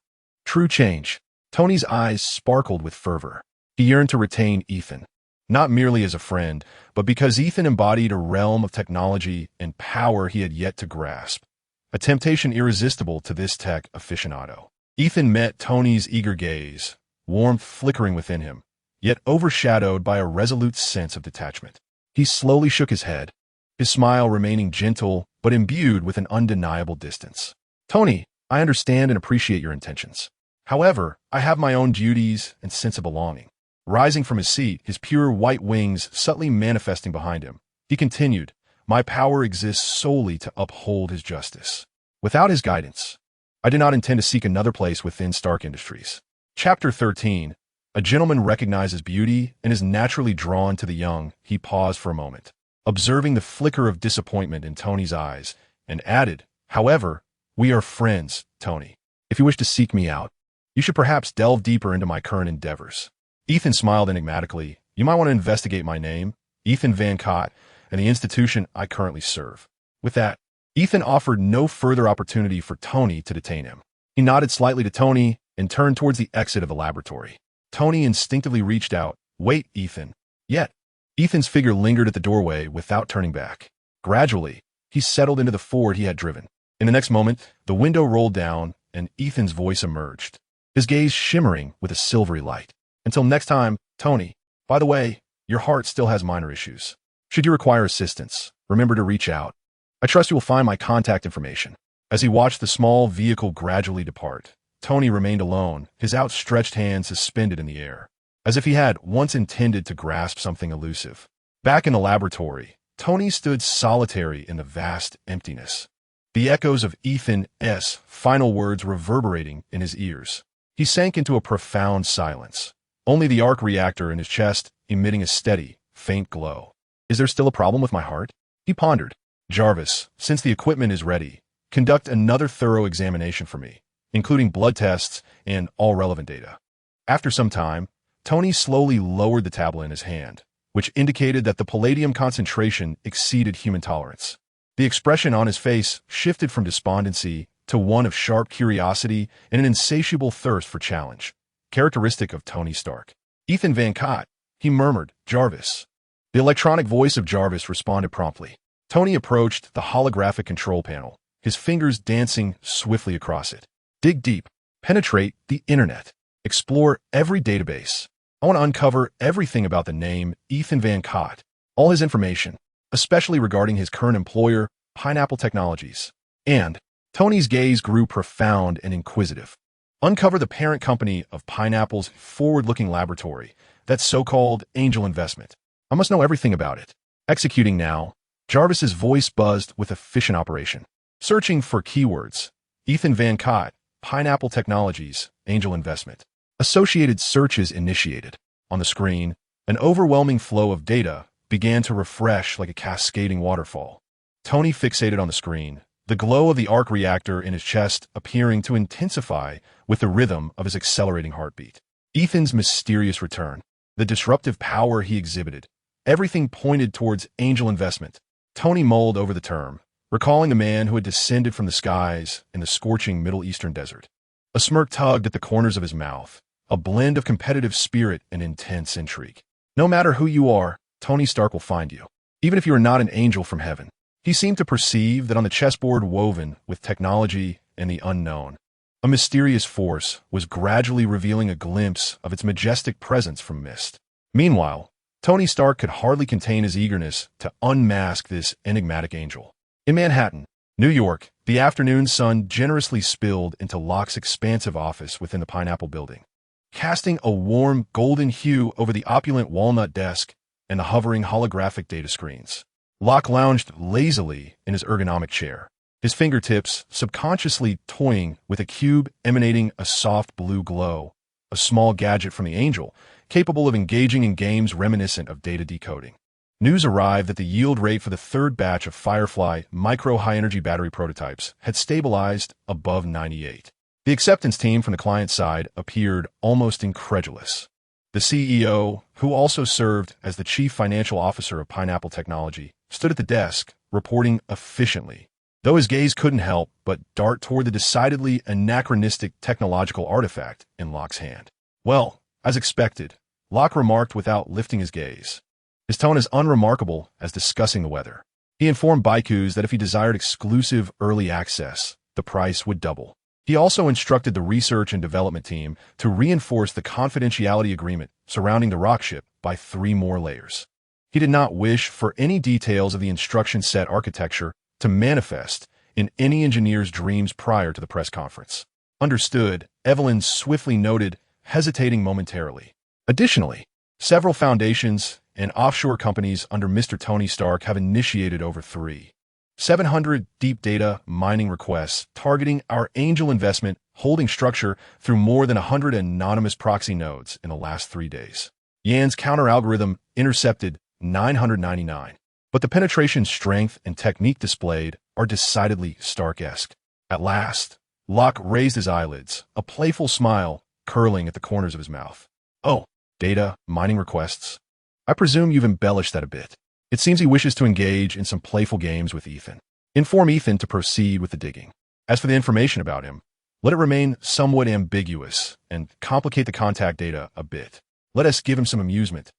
True change. Tony's eyes sparkled with fervor. He yearned to retain Ethan, not merely as a friend, but because Ethan embodied a realm of technology and power he had yet to grasp, a temptation irresistible to this tech aficionado. Ethan met Tony's eager gaze, warmth flickering within him, yet overshadowed by a resolute sense of detachment. He slowly shook his head, his smile remaining gentle but imbued with an undeniable distance. Tony, I understand and appreciate your intentions. However, I have my own duties and sense of belonging. Rising from his seat, his pure white wings subtly manifesting behind him, he continued, my power exists solely to uphold his justice. Without his guidance, I do not intend to seek another place within Stark Industries. Chapter 13. A gentleman recognizes beauty and is naturally drawn to the young. He paused for a moment, observing the flicker of disappointment in Tony's eyes, and added, however, we are friends, Tony. If you wish to seek me out, you should perhaps delve deeper into my current endeavors. Ethan smiled enigmatically. You might want to investigate my name, Ethan Van Cott, and the institution I currently serve. With that, Ethan offered no further opportunity for Tony to detain him. He nodded slightly to Tony and turned towards the exit of the laboratory. Tony instinctively reached out. Wait, Ethan. Yet, Ethan's figure lingered at the doorway without turning back. Gradually, he settled into the Ford he had driven. In the next moment, the window rolled down and Ethan's voice emerged, his gaze shimmering with a silvery light. Until next time, Tony. By the way, your heart still has minor issues. Should you require assistance, remember to reach out. I trust you will find my contact information. As he watched the small vehicle gradually depart, Tony remained alone, his outstretched hand suspended in the air, as if he had once intended to grasp something elusive. Back in the laboratory, Tony stood solitary in the vast emptiness, the echoes of Ethan's final words reverberating in his ears. He sank into a profound silence, only the arc reactor in his chest emitting a steady, faint glow. Is there still a problem with my heart? He pondered. Jarvis, since the equipment is ready, conduct another thorough examination for me, including blood tests and all relevant data. After some time, Tony slowly lowered the tablet in his hand, which indicated that the palladium concentration exceeded human tolerance. The expression on his face shifted from despondency to one of sharp curiosity and an insatiable thirst for challenge, characteristic of Tony Stark. Ethan Van Cott, he murmured, Jarvis. The electronic voice of Jarvis responded promptly. Tony approached the holographic control panel, his fingers dancing swiftly across it. Dig deep, penetrate the internet, explore every database. I want to uncover everything about the name Ethan Van Cott, all his information, especially regarding his current employer, Pineapple Technologies. And Tony's gaze grew profound and inquisitive. Uncover the parent company of Pineapple's forward-looking laboratory, that so-called angel investment. I must know everything about it. Executing now. Jarvis's voice buzzed with efficient operation. Searching for keywords. Ethan Van Cott, Pineapple Technologies, angel investment. Associated searches initiated. On the screen, an overwhelming flow of data began to refresh like a cascading waterfall. Tony fixated on the screen, the glow of the arc reactor in his chest appearing to intensify with the rhythm of his accelerating heartbeat. Ethan's mysterious return, the disruptive power he exhibited, everything pointed towards angel investment. Tony mulled over the term, recalling a man who had descended from the skies in the scorching Middle Eastern desert. A smirk tugged at the corners of his mouth, a blend of competitive spirit and intense intrigue. No matter who you are, Tony Stark will find you, even if you are not an angel from heaven. He seemed to perceive that on the chessboard woven with technology and the unknown, a mysterious force was gradually revealing a glimpse of its majestic presence from mist. Meanwhile, Tony Stark could hardly contain his eagerness to unmask this enigmatic angel. In Manhattan, New York, the afternoon sun generously spilled into Locke's expansive office within the Pineapple Building, casting a warm golden hue over the opulent walnut desk and the hovering holographic data screens. Locke lounged lazily in his ergonomic chair, his fingertips subconsciously toying with a cube emanating a soft blue glow, a small gadget from the angel, capable of engaging in games reminiscent of data decoding. News arrived that the yield rate for the third batch of Firefly micro-high-energy battery prototypes had stabilized above 98. The acceptance team from the client side appeared almost incredulous. The CEO, who also served as the chief financial officer of Pineapple Technology, stood at the desk, reporting efficiently, though his gaze couldn't help but dart toward the decidedly anachronistic technological artifact in Locke's hand. Well, as expected, Locke remarked without lifting his gaze. His tone as unremarkable as discussing the weather. He informed Baikus that if he desired exclusive early access, the price would double. He also instructed the research and development team to reinforce the confidentiality agreement surrounding the rock ship by 3 more layers. He did not wish for any details of the instruction set architecture to manifest in any engineer's dreams prior to the press conference. Understood, Evelyn swiftly noted, hesitating momentarily. Additionally, several foundations and offshore companies under Mr. Tony Stark have initiated over 700 deep data mining requests targeting our angel investment holding structure through more than 100 anonymous proxy nodes in the last 3 days. Yan's counter-algorithm intercepted 999, but the penetration strength and technique displayed are decidedly Stark-esque. At last, Locke raised his eyelids, a playful smile curling at the corners of his mouth. Oh, data mining requests. I presume you've embellished that a bit. It seems he wishes to engage in some playful games with Ethan. Inform Ethan to proceed with the digging. As for the information about him, let it remain somewhat ambiguous and complicate the contact data a bit. Let us give him some amusement,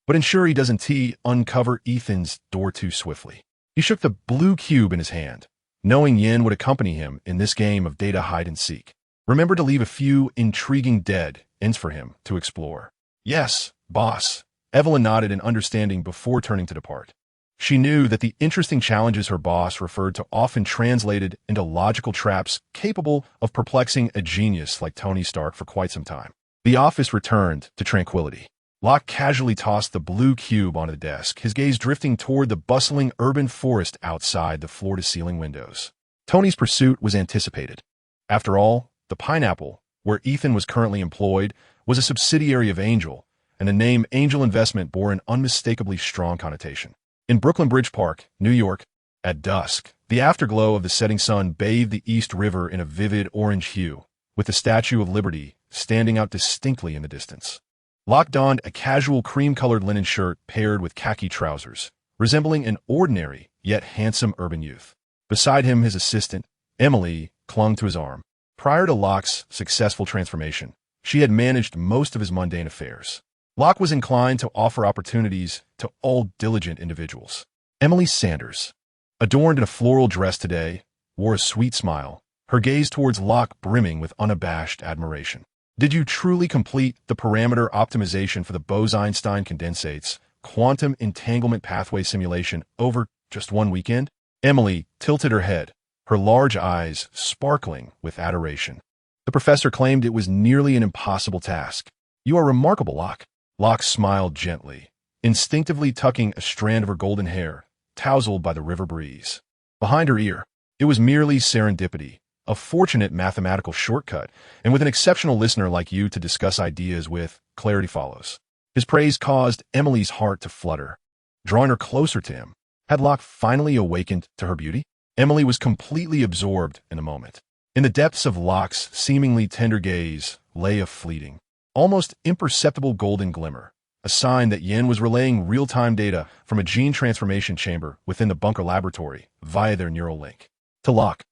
but ensure he doesn't uncover Ethan's door too swiftly. He shook the blue cube in his hand, knowing Yin would accompany him in this game of data hide-and-seek. Remember to leave a few intriguing dead ends for him to explore. Yes, boss. Evelyn nodded in understanding before turning to depart. She knew that the interesting challenges her boss referred to often translated into logical traps capable of perplexing a genius like Tony Stark for quite some time. The office returned to tranquility. Locke casually tossed the blue cube onto the desk, his gaze drifting toward the bustling urban forest outside the floor-to-ceiling windows. Tony's pursuit was anticipated. After all, the Pineapple, where Ethan was currently employed, was a subsidiary of Angel, and the name Angel Investment bore an unmistakably strong connotation. In Brooklyn Bridge Park, New York, at dusk, the afterglow of the setting sun bathed the East River in a vivid orange hue, with the Statue of Liberty standing out distinctly in the distance. Locke donned a casual cream-colored linen shirt paired with khaki trousers, resembling an ordinary yet handsome urban youth. Beside him, his assistant, Emily, clung to his arm. Prior to Locke's successful transformation, she had managed most of his mundane affairs. Locke was inclined to offer opportunities to all diligent individuals. Emily Sanders, adorned in a floral dress today, wore a sweet smile, her gaze towards Locke brimming with unabashed admiration. Did you truly complete the parameter optimization for the Bose-Einstein condensates quantum entanglement pathway simulation over just one weekend? Emily tilted her head, her large eyes sparkling with adoration. The professor claimed it was nearly an impossible task. You are remarkable, Locke. Locke smiled gently, instinctively tucking a strand of her golden hair, tousled by the river breeze, behind her ear. It was merely serendipity, a fortunate mathematical shortcut, and with an exceptional listener like you to discuss ideas with, clarity follows. His praise caused Emily's heart to flutter, drawing her closer to him. Had Locke finally awakened to her beauty? Emily was completely absorbed in the moment. In the depths of Locke's seemingly tender gaze lay a fleeting, almost imperceptible golden glimmer, a sign that Yin was relaying real-time data from a gene transformation chamber within the bunker laboratory via their neural link. To Locke,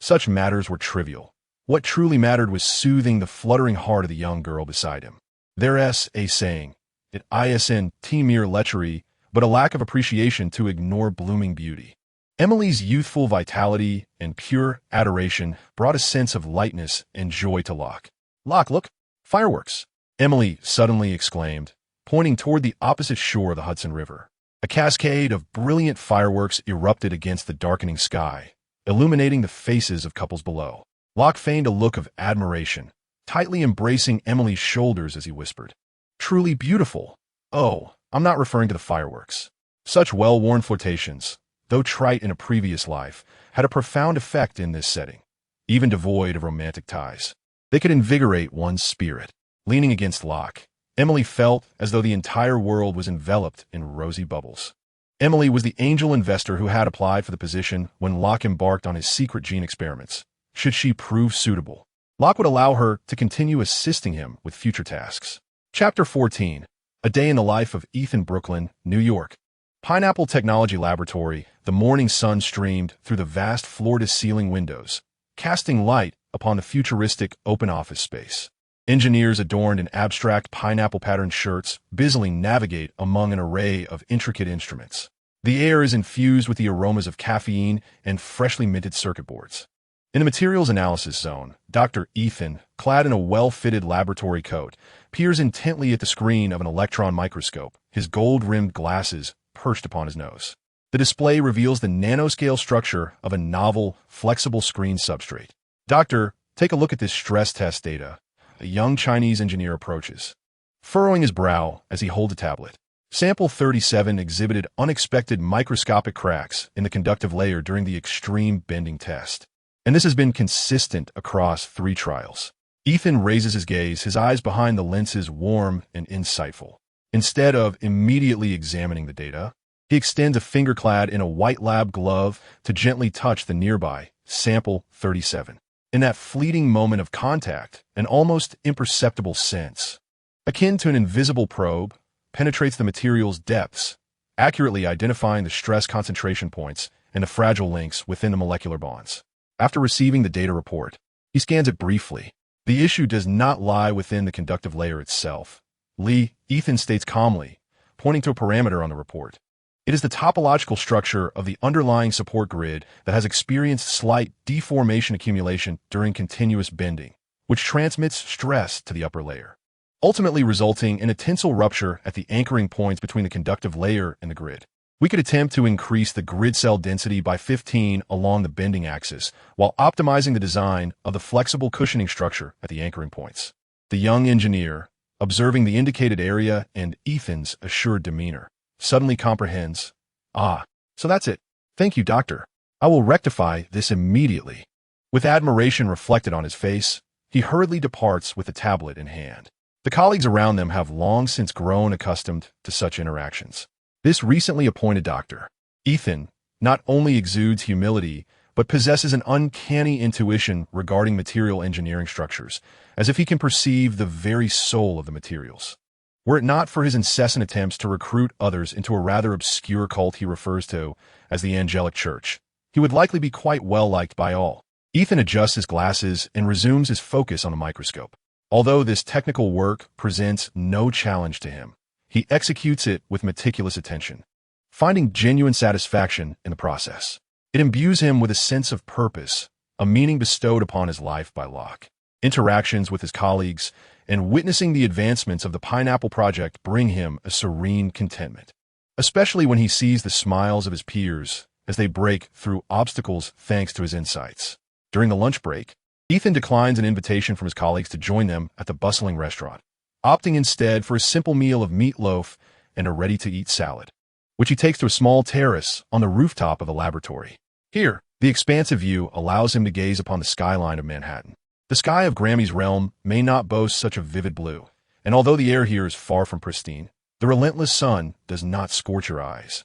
such matters were trivial. What truly mattered was soothing the fluttering heart of the young girl beside him. There's a saying, it isn't mere lechery, but a lack of appreciation to ignore blooming beauty. Emily's youthful vitality and pure adoration brought a sense of lightness and joy to Locke. Locke, look, fireworks! Emily suddenly exclaimed, pointing toward the opposite shore of the Hudson River. A cascade of brilliant fireworks erupted against the darkening sky, illuminating the faces of couples below. Locke feigned a look of admiration, tightly embracing Emily's shoulders as he whispered, "Truly beautiful. Oh, I'm not referring to the fireworks." Such well-worn flirtations, though trite in a previous life, had a profound effect in this setting, even devoid of romantic ties. They could invigorate one's spirit. Leaning against Locke, Emily felt as though the entire world was enveloped in rosy bubbles. Emily was the angel investor who had applied for the position when Locke embarked on his secret gene experiments. Should she prove suitable, Locke would allow her to continue assisting him with future tasks. Chapter 14. A Day in the Life of Ethan. Brooklyn, New York. Pineapple Technology Laboratory. The morning sun streamed through the vast floor-to-ceiling windows, casting light upon the futuristic open office space. Engineers adorned in abstract pineapple-patterned shirts busily navigate among an array of intricate instruments. The air is infused with the aromas of caffeine and freshly minted circuit boards. In the materials analysis zone, Dr. Ethan, clad in a well-fitted laboratory coat, peers intently at the screen of an electron microscope, his gold-rimmed glasses perched upon his nose. The display reveals the nanoscale structure of a novel, flexible screen substrate. "Doctor, take a look at this stress test data." A young Chinese engineer approaches, furrowing his brow as he holds a tablet. Sample 37 exhibited unexpected microscopic cracks in the conductive layer during the extreme bending test. And this has been consistent across 3 trials. Ethan raises his gaze, his eyes behind the lenses warm and insightful. Instead of immediately examining the data, he extends a finger clad in a white lab glove to gently touch the nearby sample 37. In that fleeting moment of contact, an almost imperceptible sense, akin to an invisible probe, penetrates the material's depths, accurately identifying the stress concentration points and the fragile links within the molecular bonds. After receiving the data report, he scans it briefly. The issue does not lie within the conductive layer itself. Ethan states calmly, pointing to a parameter on the report. It is the topological structure of the underlying support grid that has experienced slight deformation accumulation during continuous bending, which transmits stress to the upper layer, ultimately resulting in a tensile rupture at the anchoring points between the conductive layer and the grid. We could attempt to increase the grid cell density by 15 along the bending axis while optimizing the design of the flexible cushioning structure at the anchoring points. The young engineer, observing the indicated area and Ethan's assured demeanor, suddenly comprehends. Ah, so that's it. Thank you, doctor. I will rectify this immediately. With admiration reflected on his face, he hurriedly departs with the tablet in hand. The colleagues around them have long since grown accustomed to such interactions. This recently appointed doctor, Ethan, not only exudes humility, but possesses an uncanny intuition regarding material engineering structures, as if he can perceive the very soul of the materials. Were it not for his incessant attempts to recruit others into a rather obscure cult he refers to as the Angelic Church, he would likely be quite well liked by all. Ethan adjusts his glasses and resumes his focus on the microscope. Although this technical work presents no challenge to him, he executes it with meticulous attention, finding genuine satisfaction in the process. It imbues him with a sense of purpose, a meaning bestowed upon his life by Locke. Interactions with his colleagues and witnessing the advancements of the Pineapple Project bring him a serene contentment, especially when he sees the smiles of his peers as they break through obstacles thanks to his insights. During the lunch break, Ethan declines an invitation from his colleagues to join them at the bustling restaurant, opting instead for a simple meal of meatloaf and a ready-to-eat salad, which he takes to a small terrace on the rooftop of the laboratory. Here, the expansive view allows him to gaze upon the skyline of Manhattan. The sky of Grammy's realm may not boast such a vivid blue, and although the air here is far from pristine, the relentless sun does not scorch your eyes,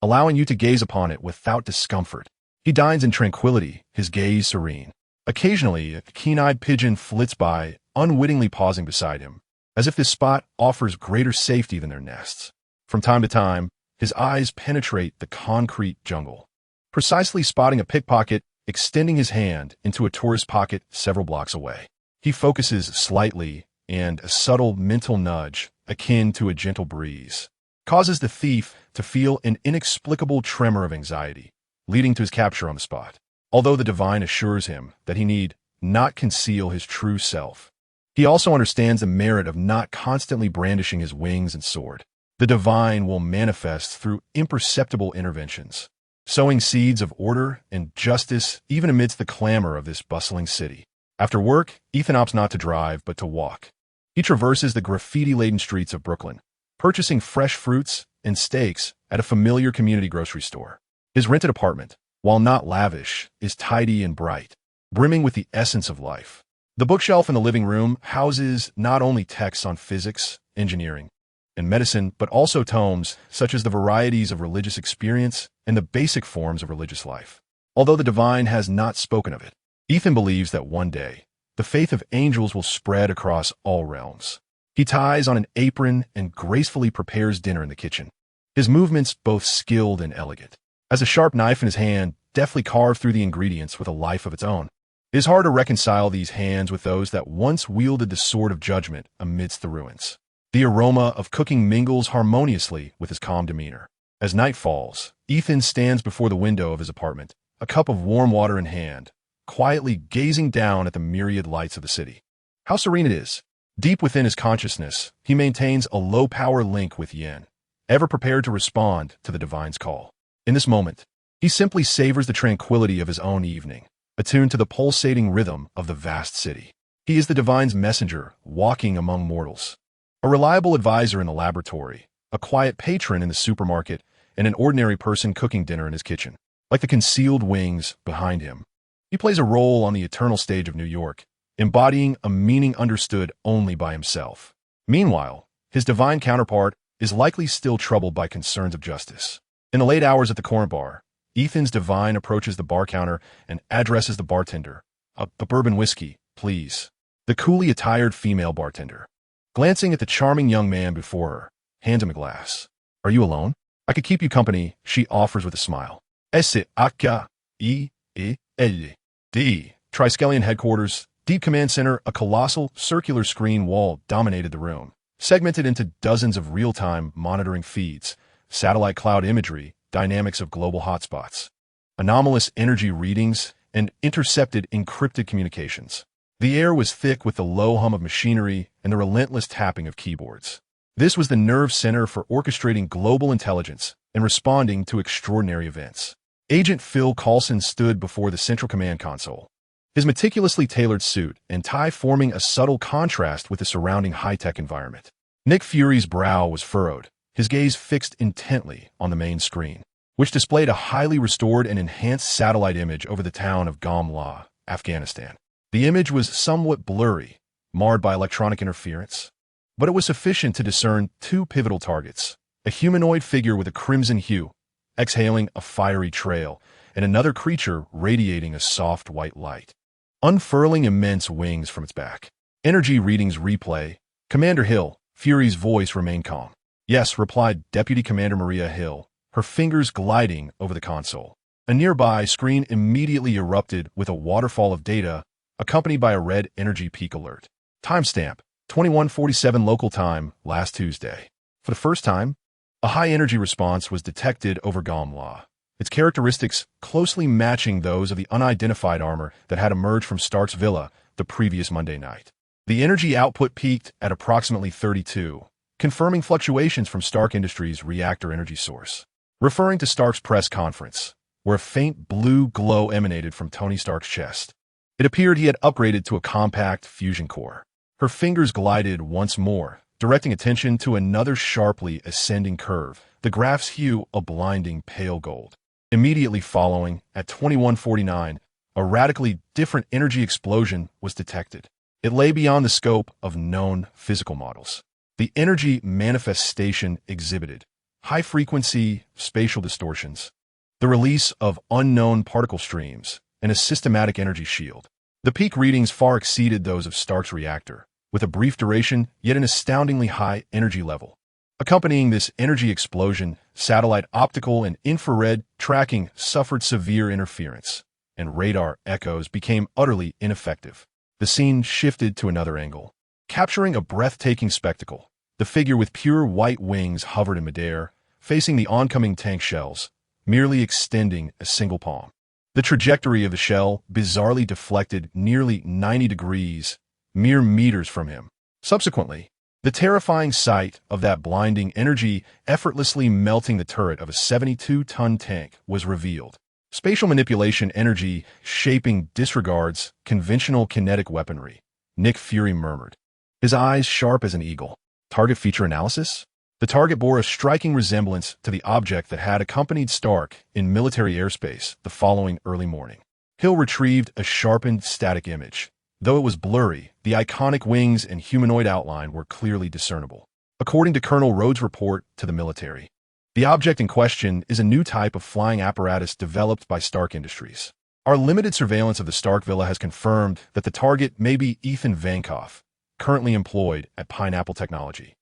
allowing you to gaze upon it without discomfort. He dines in tranquility, his gaze serene. Occasionally, a keen-eyed pigeon flits by, unwittingly pausing beside him, as if this spot offers greater safety than their nests. From time to time, his eyes penetrate the concrete jungle, precisely spotting a pickpocket extending his hand into a tourist pocket several blocks away. He focuses slightly, and a subtle mental nudge, akin to a gentle breeze, causes the thief to feel an inexplicable tremor of anxiety, leading to his capture on the spot. Although the divine assures him that he need not conceal his true self, he also understands the merit of not constantly brandishing his wings and sword. The divine will manifest through imperceptible interventions, sowing seeds of order and justice even amidst the clamor of this bustling city. After work, Ethan opts not to drive, but to walk. He traverses the graffiti-laden streets of Brooklyn, purchasing fresh fruits and steaks at a familiar community grocery store. His rented apartment, while not lavish, is tidy and bright, brimming with the essence of life. The bookshelf in the living room houses not only texts on physics, engineering, and medicine, but also tomes such as the varieties of religious experience and the basic forms of religious life. Although the divine has not spoken of it, Ethan believes that one day, the faith of angels will spread across all realms. He ties on an apron and gracefully prepares dinner in the kitchen, his movements both skilled and elegant, as a sharp knife in his hand deftly carved through the ingredients with a life of its own. It is hard to reconcile these hands with those that once wielded the sword of judgment amidst the ruins. The aroma of cooking mingles harmoniously with his calm demeanor. As night falls, Ethan stands before the window of his apartment, a cup of warm water in hand, quietly gazing down at the myriad lights of the city. How serene it is! Deep within his consciousness, he maintains a low-power link with Yin, ever prepared to respond to the divine's call. In this moment, he simply savors the tranquility of his own evening, attuned to the pulsating rhythm of the vast city. He is the divine's messenger, walking among mortals. A reliable advisor in the laboratory, a quiet patron in the supermarket, and an ordinary person cooking dinner in his kitchen. Like the concealed wings behind him, he plays a role on the eternal stage of New York, embodying a meaning understood only by himself. Meanwhile, his divine counterpart is likely still troubled by concerns of justice. In the late hours at the corner bar, Ethan's divine approaches the bar counter and addresses the bartender. A bourbon whiskey, please. The coolly attired female bartender, glancing at the charming young man before her, hands him a glass. Are you alone? I could keep you company, she offers with a smile. S-A-K-E-E-L-D. Triskelion headquarters, Deep Command Center, a colossal, circular screen wall dominated the room, segmented into dozens of real-time monitoring feeds, satellite cloud imagery, dynamics of global hotspots, anomalous energy readings, and intercepted encrypted communications. The air was thick with the low hum of machinery and the relentless tapping of keyboards. This was the nerve center for orchestrating global intelligence and responding to extraordinary events. Agent Phil Coulson stood before the central command console, his meticulously tailored suit and tie forming a subtle contrast with the surrounding high-tech environment. Nick Fury's brow was furrowed, his gaze fixed intently on the main screen, which displayed a highly restored and enhanced satellite image over the town of Gamla, Afghanistan. The image was somewhat blurry, marred by electronic interference, but it was sufficient to discern two pivotal targets: a humanoid figure with a crimson hue, exhaling a fiery trail, and another creature radiating a soft white light, unfurling immense wings from its back. Energy readings replay. Commander Hill. Fury's voice remained calm. Yes, replied Deputy Commander Maria Hill, her fingers gliding over the console. A nearby screen immediately erupted with a waterfall of data, accompanied by a red energy peak alert. Timestamp, 21:47 local time, last Tuesday. For the first time, a high-energy response was detected over Gamla, its characteristics closely matching those of the unidentified armor that had emerged from Stark's villa the previous Monday night. The energy output peaked at approximately 32, confirming fluctuations from Stark Industries' reactor energy source. Referring to Stark's press conference, where a faint blue glow emanated from Tony Stark's chest, it appeared he had upgraded to a compact fusion core. Her fingers glided once more, directing attention to another sharply ascending curve, the graph's hue a blinding pale gold. Immediately following, at 21:49, a radically different energy explosion was detected. It lay beyond the scope of known physical models. The energy manifestation exhibited high-frequency spatial distortions, the release of unknown particle streams, and a systematic energy shield. The peak readings far exceeded those of Stark's reactor, with a brief duration yet an astoundingly high energy level. Accompanying this energy explosion, satellite optical and infrared tracking suffered severe interference, and radar echoes became utterly ineffective. The scene shifted to another angle, capturing a breathtaking spectacle. The figure with pure white wings hovered in midair, facing the oncoming tank shells, merely extending a single palm. The trajectory of the shell bizarrely deflected nearly 90 degrees, mere meters from him. Subsequently, the terrifying sight of that blinding energy effortlessly melting the turret of a 72-ton tank was revealed. Spatial manipulation energy shaping disregards conventional kinetic weaponry, Nick Fury murmured, his eyes sharp as an eagle. Target feature analysis? The target bore a striking resemblance to the object that had accompanied Stark in military airspace the following early morning. Hill retrieved a sharpened static image. Though it was blurry, the iconic wings and humanoid outline were clearly discernible. According to Colonel Rhodes' report to the military, the object in question is a new type of flying apparatus developed by Stark Industries. Our limited surveillance of the Stark Villa has confirmed that the target may be Ethan Vankoff, currently employed at Pineapple Technology.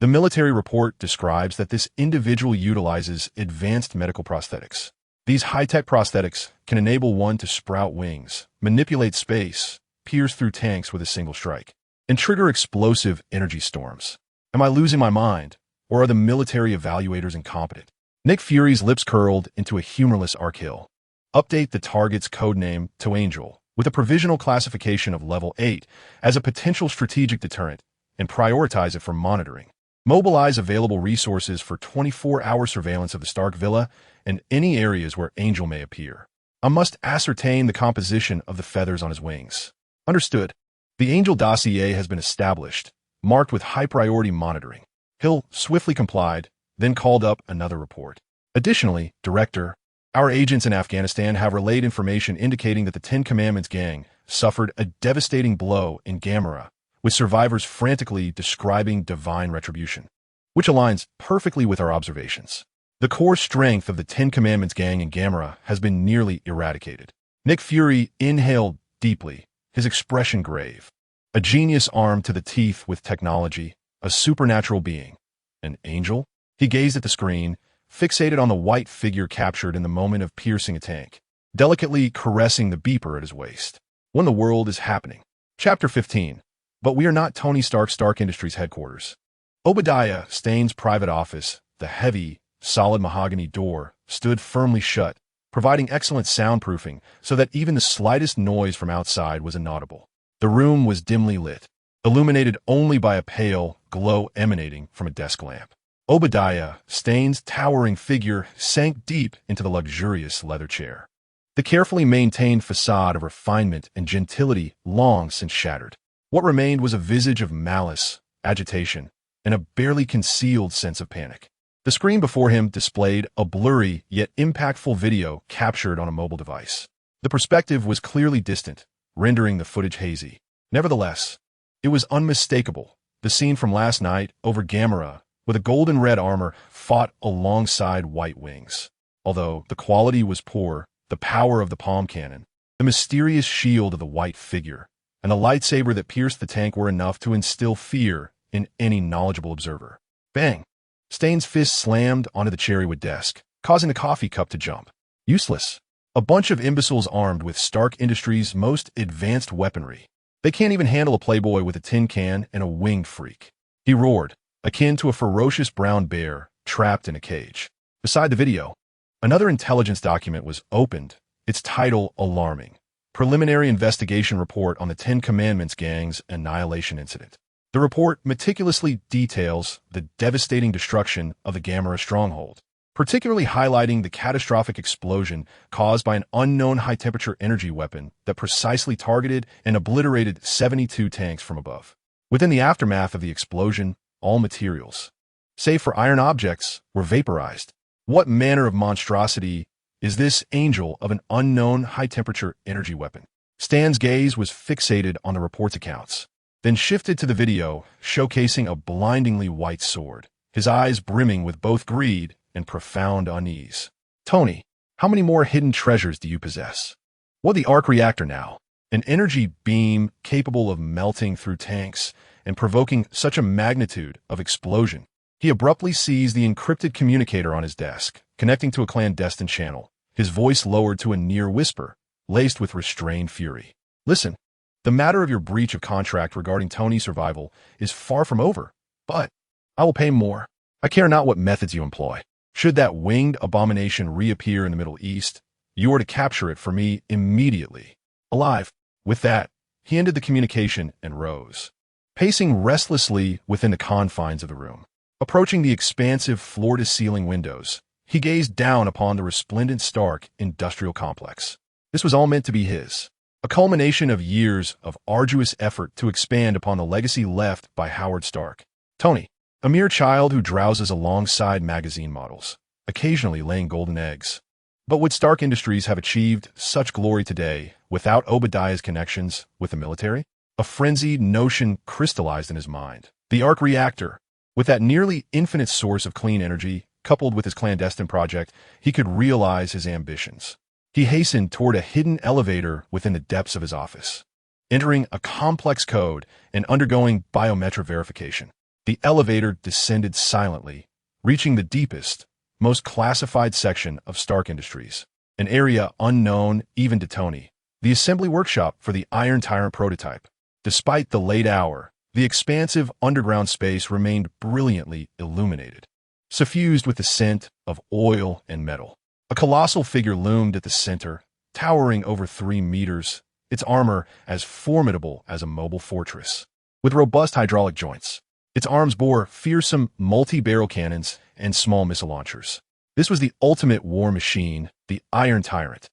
The military report describes that this individual utilizes advanced medical prosthetics. These high-tech prosthetics can enable one to sprout wings, manipulate space, pierce through tanks with a single strike, and trigger explosive energy storms. Am I losing my mind, or are the military evaluators incompetent? Nick Fury's lips curled into a humorless arc. Hill. Update the target's codename to Angel, with a provisional classification of Level 8 as a potential strategic deterrent, and prioritize it for monitoring. Mobilize available resources for 24-hour surveillance of the Stark Villa and any areas where Angel may appear. I must ascertain the composition of the feathers on his wings. Understood. The Angel dossier has been established, marked with high-priority monitoring. Hill swiftly complied, then called up another report. Additionally, Director, our agents in Afghanistan have relayed information indicating that the Ten Commandments gang suffered a devastating blow in Gamera, with survivors frantically describing divine retribution, which aligns perfectly with our observations. The core strength of the Ten Commandments gang in Gamera has been nearly eradicated. Nick Fury inhaled deeply, his expression grave. A genius armed to the teeth with technology, a supernatural being. An angel? He gazed at the screen, fixated on the white figure captured in the moment of piercing a tank, delicately caressing the beeper at his waist. When the world is happening. Chapter 15. But we are not Tony Stark Industries headquarters. Obadiah Stane's private office, the heavy, solid mahogany door, stood firmly shut, providing excellent soundproofing so that even the slightest noise from outside was inaudible. The room was dimly lit, illuminated only by a pale glow emanating from a desk lamp. Obadiah Stane's towering figure sank deep into the luxurious leather chair. The carefully maintained facade of refinement and gentility long since shattered. What remained was a visage of malice, agitation, and a barely concealed sense of panic. The screen before him displayed a blurry yet impactful video captured on a mobile device. The perspective was clearly distant, rendering the footage hazy. Nevertheless, it was unmistakable. The scene from last night over Gamera, with a golden red armor, fought alongside white wings. Although the quality was poor, the power of the palm cannon, the mysterious shield of the white figure, and the lightsaber that pierced the tank were enough to instill fear in any knowledgeable observer. Bang! Stain's fist slammed onto the cherrywood desk, causing the coffee cup to jump. Useless. A bunch of imbeciles armed with Stark Industries' most advanced weaponry. They can't even handle a playboy with a tin can and a winged freak. He roared, akin to a ferocious brown bear trapped in a cage. Beside the video, another intelligence document was opened, its title alarming. Preliminary Investigation Report on the Ten Commandments Gang's Annihilation Incident. The report meticulously details the devastating destruction of the Gamera stronghold, particularly highlighting the catastrophic explosion caused by an unknown high-temperature energy weapon that precisely targeted and obliterated 72 tanks from above. Within the aftermath of the explosion, all materials, save for iron objects, were vaporized. What manner of monstrosity is this angel of an unknown high-temperature energy weapon? Stan's gaze was fixated on the report's accounts, then shifted to the video, showcasing a blindingly white sword, his eyes brimming with both greed and profound unease. Tony, how many more hidden treasures do you possess? What the arc reactor now? An energy beam capable of melting through tanks and provoking such a magnitude of explosion. He abruptly seized the encrypted communicator on his desk, connecting to a clandestine channel, his voice lowered to a near whisper, laced with restrained fury. Listen, the matter of your breach of contract regarding Tony's survival is far from over, but I will pay more. I care not what methods you employ. Should that winged abomination reappear in the Middle East, you are to capture it for me immediately. Alive. With that, he ended the communication and rose, pacing restlessly within the confines of the room. Approaching the expansive floor-to-ceiling windows, he gazed down upon the resplendent Stark industrial complex. This was all meant to be his, a culmination of years of arduous effort to expand upon the legacy left by Howard Stark. Tony, a mere child who drowses alongside magazine models, occasionally laying golden eggs. But would Stark Industries have achieved such glory today without Obadiah's connections with the military? A frenzied notion crystallized in his mind. The arc reactor. With that nearly infinite source of clean energy, coupled with his clandestine project, he could realize his ambitions. He hastened toward a hidden elevator within the depths of his office, entering a complex code and undergoing biometric verification. The elevator descended silently, reaching the deepest, most classified section of Stark Industries, an area unknown even to Tony, the assembly workshop for the Iron Tyrant prototype. Despite the late hour, the expansive underground space remained brilliantly illuminated, suffused with the scent of oil and metal. A colossal figure loomed at the center, towering over 3 meters, its armor as formidable as a mobile fortress. With robust hydraulic joints, its arms bore fearsome multi-barrel cannons and small missile launchers. This was the ultimate war machine, the Iron Tyrant,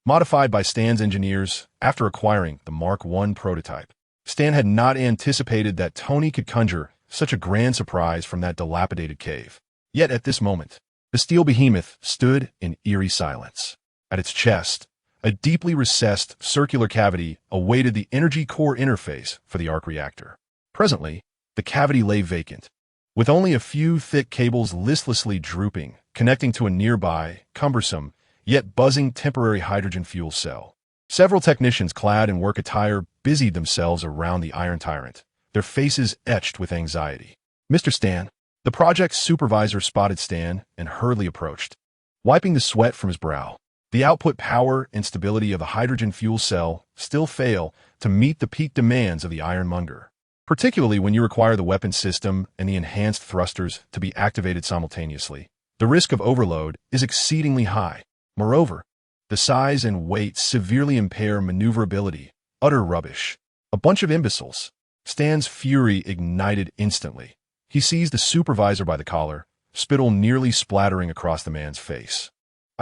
modified by Stan's engineers after acquiring the Mark I prototype. Stan had not anticipated that Tony could conjure such a grand surprise from that dilapidated cave. Yet at this moment, the steel behemoth stood in eerie silence. At its chest, a deeply recessed circular cavity awaited the energy core interface for the arc reactor. Presently, the cavity lay vacant, with only a few thick cables listlessly drooping, connecting to a nearby, cumbersome, yet buzzing temporary hydrogen fuel cell. Several technicians clad in work attire busied themselves around the Iron Tyrant, their faces etched with anxiety. Mr. Stan, the project's supervisor spotted Stan and hurriedly approached, wiping the sweat from his brow. The output power and stability of the hydrogen fuel cell still fail to meet the peak demands of the Ironmonger, particularly when you require the weapon system and the enhanced thrusters to be activated simultaneously. The risk of overload is exceedingly high. Moreover, the size and weight severely impair maneuverability. Utter rubbish. A bunch of imbeciles. Stan's fury ignited instantly. He seized the supervisor by the collar, spittle nearly splattering across the man's face.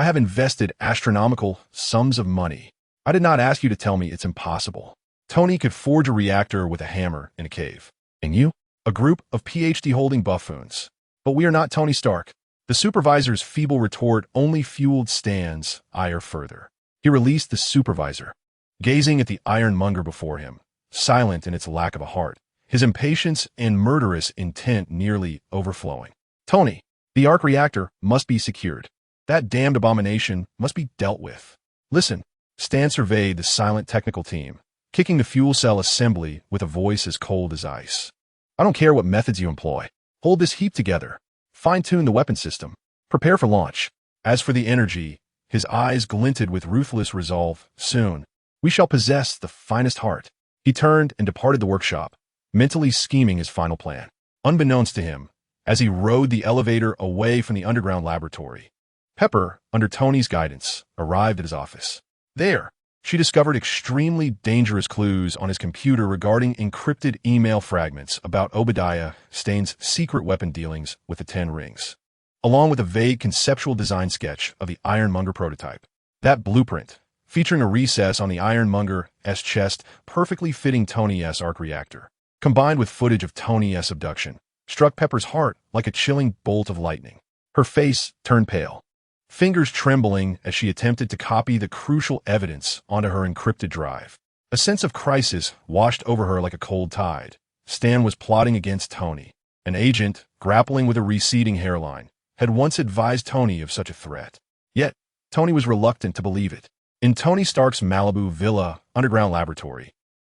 I have invested astronomical sums of money. I did not ask you to tell me it's impossible. Tony could forge a reactor with a hammer in a cave. And you? A group of PhD-holding buffoons. But we are not Tony Stark. The supervisor's feeble retort only fueled Stan's ire further. He released the supervisor, gazing at the ironmonger before him, silent in its lack of a heart, his impatience and murderous intent nearly overflowing. Tony, the arc reactor must be secured. That damned abomination must be dealt with. Listen, Stan surveyed the silent technical team, kicking the fuel cell assembly with a voice as cold as ice. I don't care what methods you employ. Hold this heap together. Fine-tune the weapon system. Prepare for launch. As for the energy, his eyes glinted with ruthless resolve. Soon, we shall possess the finest heart. He turned and departed the workshop, mentally scheming his final plan. Unbeknownst to him, as he rode the elevator away from the underground laboratory, Pepper, under Tony's guidance, arrived at his office. There, she discovered extremely dangerous clues on his computer regarding encrypted email fragments about Obadiah Stane's secret weapon dealings with the 10 Rings, along with a vague conceptual design sketch of the Ironmonger prototype. That blueprint, featuring a recess on the Ironmonger's chest perfectly fitting Tony's arc reactor, combined with footage of Tony's abduction, struck Pepper's heart like a chilling bolt of lightning. Her face turned pale, fingers trembling as she attempted to copy the crucial evidence onto her encrypted drive. A sense of crisis washed over her like a cold tide. Stan was plotting against Tony. An agent, grappling with a receding hairline, had once advised Tony of such a threat. Yet, Tony was reluctant to believe it. In Tony Stark's Malibu Villa underground laboratory,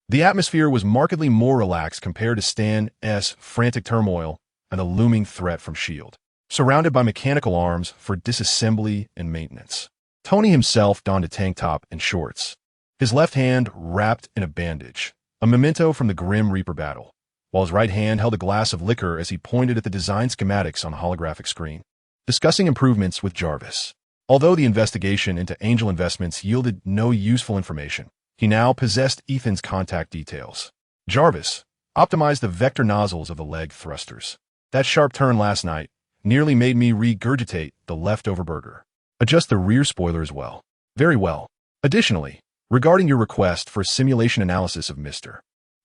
the atmosphere was markedly more relaxed compared to Stan's frantic turmoil and the looming threat from S.H.I.E.L.D. Surrounded by mechanical arms for disassembly and maintenance, Tony himself donned a tank top and shorts, his left hand wrapped in a bandage, a memento from the Grim Reaper battle, while his right hand held a glass of liquor as he pointed at the design schematics on a holographic screen, discussing improvements with Jarvis. Although the investigation into Angel Investments yielded no useful information, he now possessed Ethan's contact details. Jarvis optimized the vector nozzles of the leg thrusters. That sharp turn last night nearly made me regurgitate the leftover burger. Adjust the rear spoiler as well. Very well. Additionally, regarding your request for a simulation analysis of Mr.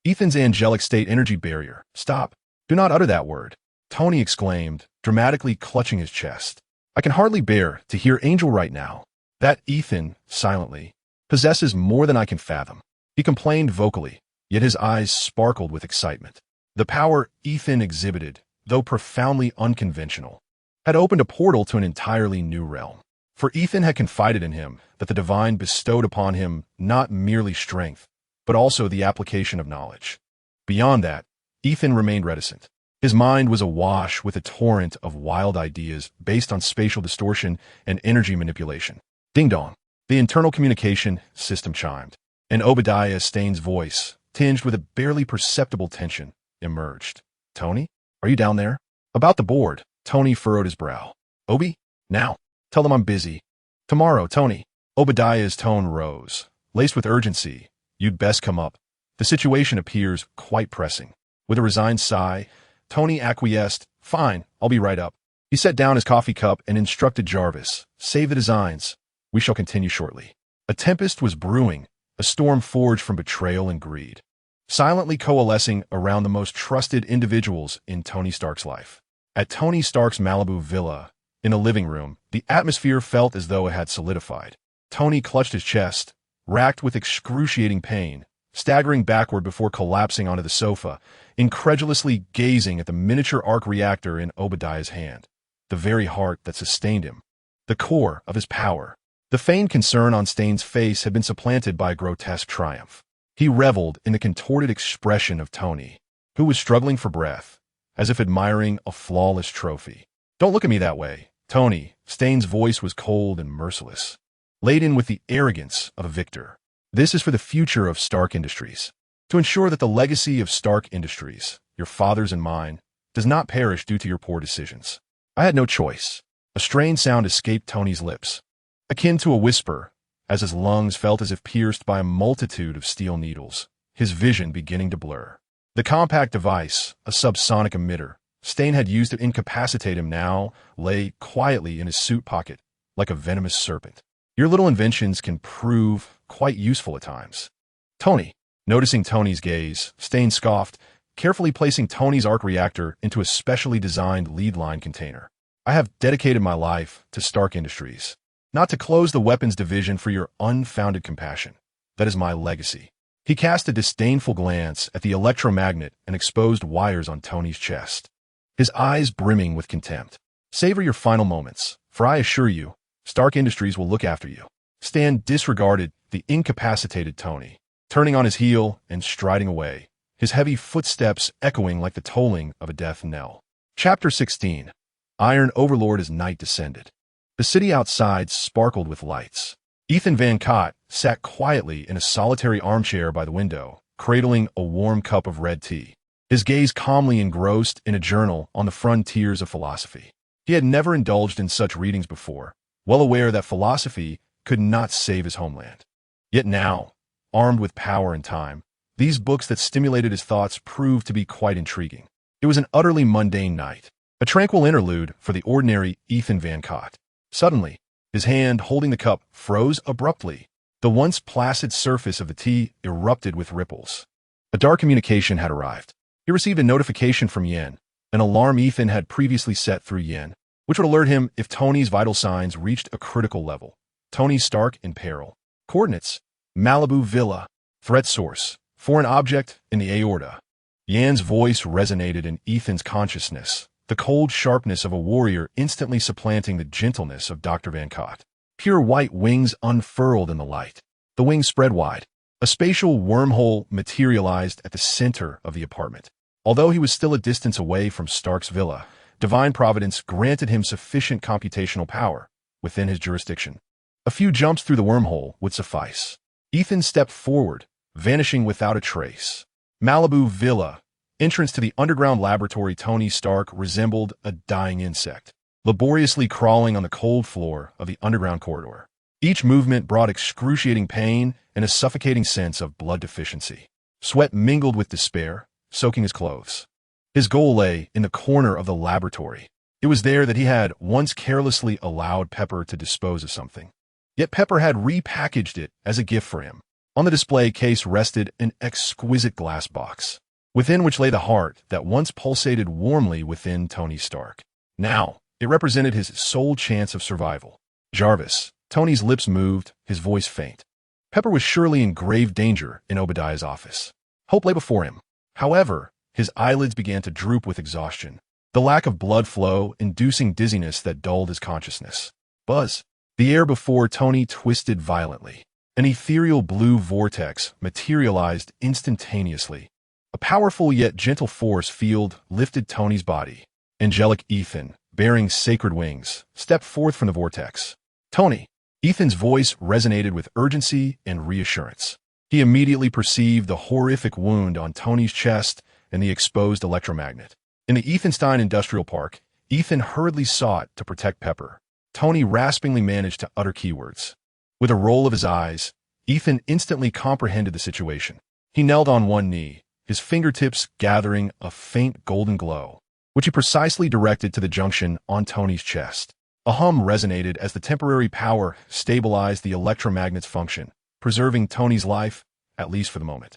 Ethan's angelic state energy barrier, stop. Do not utter that word, Tony exclaimed, dramatically clutching his chest. I can hardly bear to hear Angel right now. That Ethan, silently, possesses more than I can fathom. He complained vocally, yet his eyes sparkled with excitement. The power Ethan exhibited, though profoundly unconventional, had opened a portal to an entirely new realm. For Ethan had confided in him that the divine bestowed upon him not merely strength, but also the application of knowledge. Beyond that, Ethan remained reticent. His mind was awash with a torrent of wild ideas based on spatial distortion and energy manipulation. Ding-dong. The internal communication system chimed, and Obadiah Stane's voice, tinged with a barely perceptible tension, emerged. Tony? Are you down there? About the board, Tony furrowed his brow. Obi? Now. Tell them I'm busy. Tomorrow, Tony. Obadiah's tone rose, laced with urgency. You'd best come up. The situation appears quite pressing. With a resigned sigh, Tony acquiesced. Fine, I'll be right up. He set down his coffee cup and instructed Jarvis. Save the designs. We shall continue shortly. A tempest was brewing, a storm forged from betrayal and greed, silently coalescing around the most trusted individuals in Tony Stark's life. At Tony Stark's Malibu villa, in a living room, the atmosphere felt as though it had solidified. Tony clutched his chest, racked with excruciating pain, staggering backward before collapsing onto the sofa, incredulously gazing at the miniature arc reactor in Obadiah's hand, the very heart that sustained him, the core of his power. The feigned concern on Stane's face had been supplanted by a grotesque triumph. He reveled in the contorted expression of Tony, who was struggling for breath, as if admiring a flawless trophy. Don't look at me that way, Tony. Stane's voice was cold and merciless, laden with the arrogance of a victor. This is for the future of Stark Industries. To ensure that the legacy of Stark Industries, your father's and mine, does not perish due to your poor decisions. I had no choice. A strained sound escaped Tony's lips, akin to a whisper, as his lungs felt as if pierced by a multitude of steel needles, his vision beginning to blur. The compact device, a subsonic emitter, Stane had used to incapacitate him now, lay quietly in his suit pocket, like a venomous serpent. Your little inventions can prove quite useful at times. Tony, noticing Tony's gaze, Stain scoffed, carefully placing Tony's arc reactor into a specially designed lead line container. I have dedicated my life to Stark Industries, not to close the weapons division for your unfounded compassion. That is my legacy. He cast a disdainful glance at the electromagnet and exposed wires on Tony's chest, his eyes brimming with contempt. Savor your final moments, for I assure you, Stark Industries will look after you. Stan disregarded the incapacitated Tony, turning on his heel and striding away, his heavy footsteps echoing like the tolling of a death knell. Chapter 16. Iron Overlord as night descended. The city outside sparkled with lights. Ethan Van Cott sat quietly in a solitary armchair by the window, cradling a warm cup of red tea, his gaze calmly engrossed in a journal on the frontiers of philosophy. He had never indulged in such readings before, well aware that philosophy could not save his homeland. Yet now, armed with power and time, these books that stimulated his thoughts proved to be quite intriguing. It was an utterly mundane night, a tranquil interlude for the ordinary Ethan Van Cott. Suddenly, his hand holding the cup froze abruptly. The once placid surface of the tea erupted with ripples. A dark communication had arrived. He received a notification from Yen, an alarm Ethan had previously set through Yen, which would alert him if Tony's vital signs reached a critical level. Tony Stark in peril. Coordinates: Malibu Villa. Threat source: foreign object in the aorta. Yan's voice resonated in Ethan's consciousness, the cold sharpness of a warrior instantly supplanting the gentleness of Dr. Van Cott. Pure white wings unfurled in the light. The wings spread wide. A spatial wormhole materialized at the center of the apartment. Although he was still a distance away from Stark's villa, divine providence granted him sufficient computational power within his jurisdiction. A few jumps through the wormhole would suffice. Ethan stepped forward, vanishing without a trace. Malibu Villa. Entrance to the underground laboratory. Tony Stark resembled a dying insect, laboriously crawling on the cold floor of the underground corridor. Each movement brought excruciating pain and a suffocating sense of blood deficiency. Sweat mingled with despair, soaking his clothes. His goal lay in the corner of the laboratory. It was there that he had once carelessly allowed Pepper to dispose of something. Yet Pepper had repackaged it as a gift for him. On the display case rested an exquisite glass box, within which lay the heart that once pulsated warmly within Tony Stark. Now, it represented his sole chance of survival. Jarvis. Tony's lips moved, his voice faint. Pepper was surely in grave danger in Obadiah's office. Hope lay before him. However, his eyelids began to droop with exhaustion, the lack of blood flow inducing dizziness that dulled his consciousness. Buzz. The air before Tony twisted violently. An ethereal blue vortex materialized instantaneously. A powerful yet gentle force field lifted Tony's body. Angelic Ethan, bearing sacred wings, stepped forth from the vortex. Tony. Ethan's voice resonated with urgency and reassurance. He immediately perceived the horrific wound on Tony's chest and the exposed electromagnet. In the Ethanstein Industrial Park, Ethan hurriedly sought to protect Pepper. Tony raspingly managed to utter keywords. With a roll of his eyes, Ethan instantly comprehended the situation. He knelt on one knee, his fingertips gathering a faint golden glow, which he precisely directed to the junction on Tony's chest. A hum resonated as the temporary power stabilized the electromagnet's function, preserving Tony's life, at least for the moment.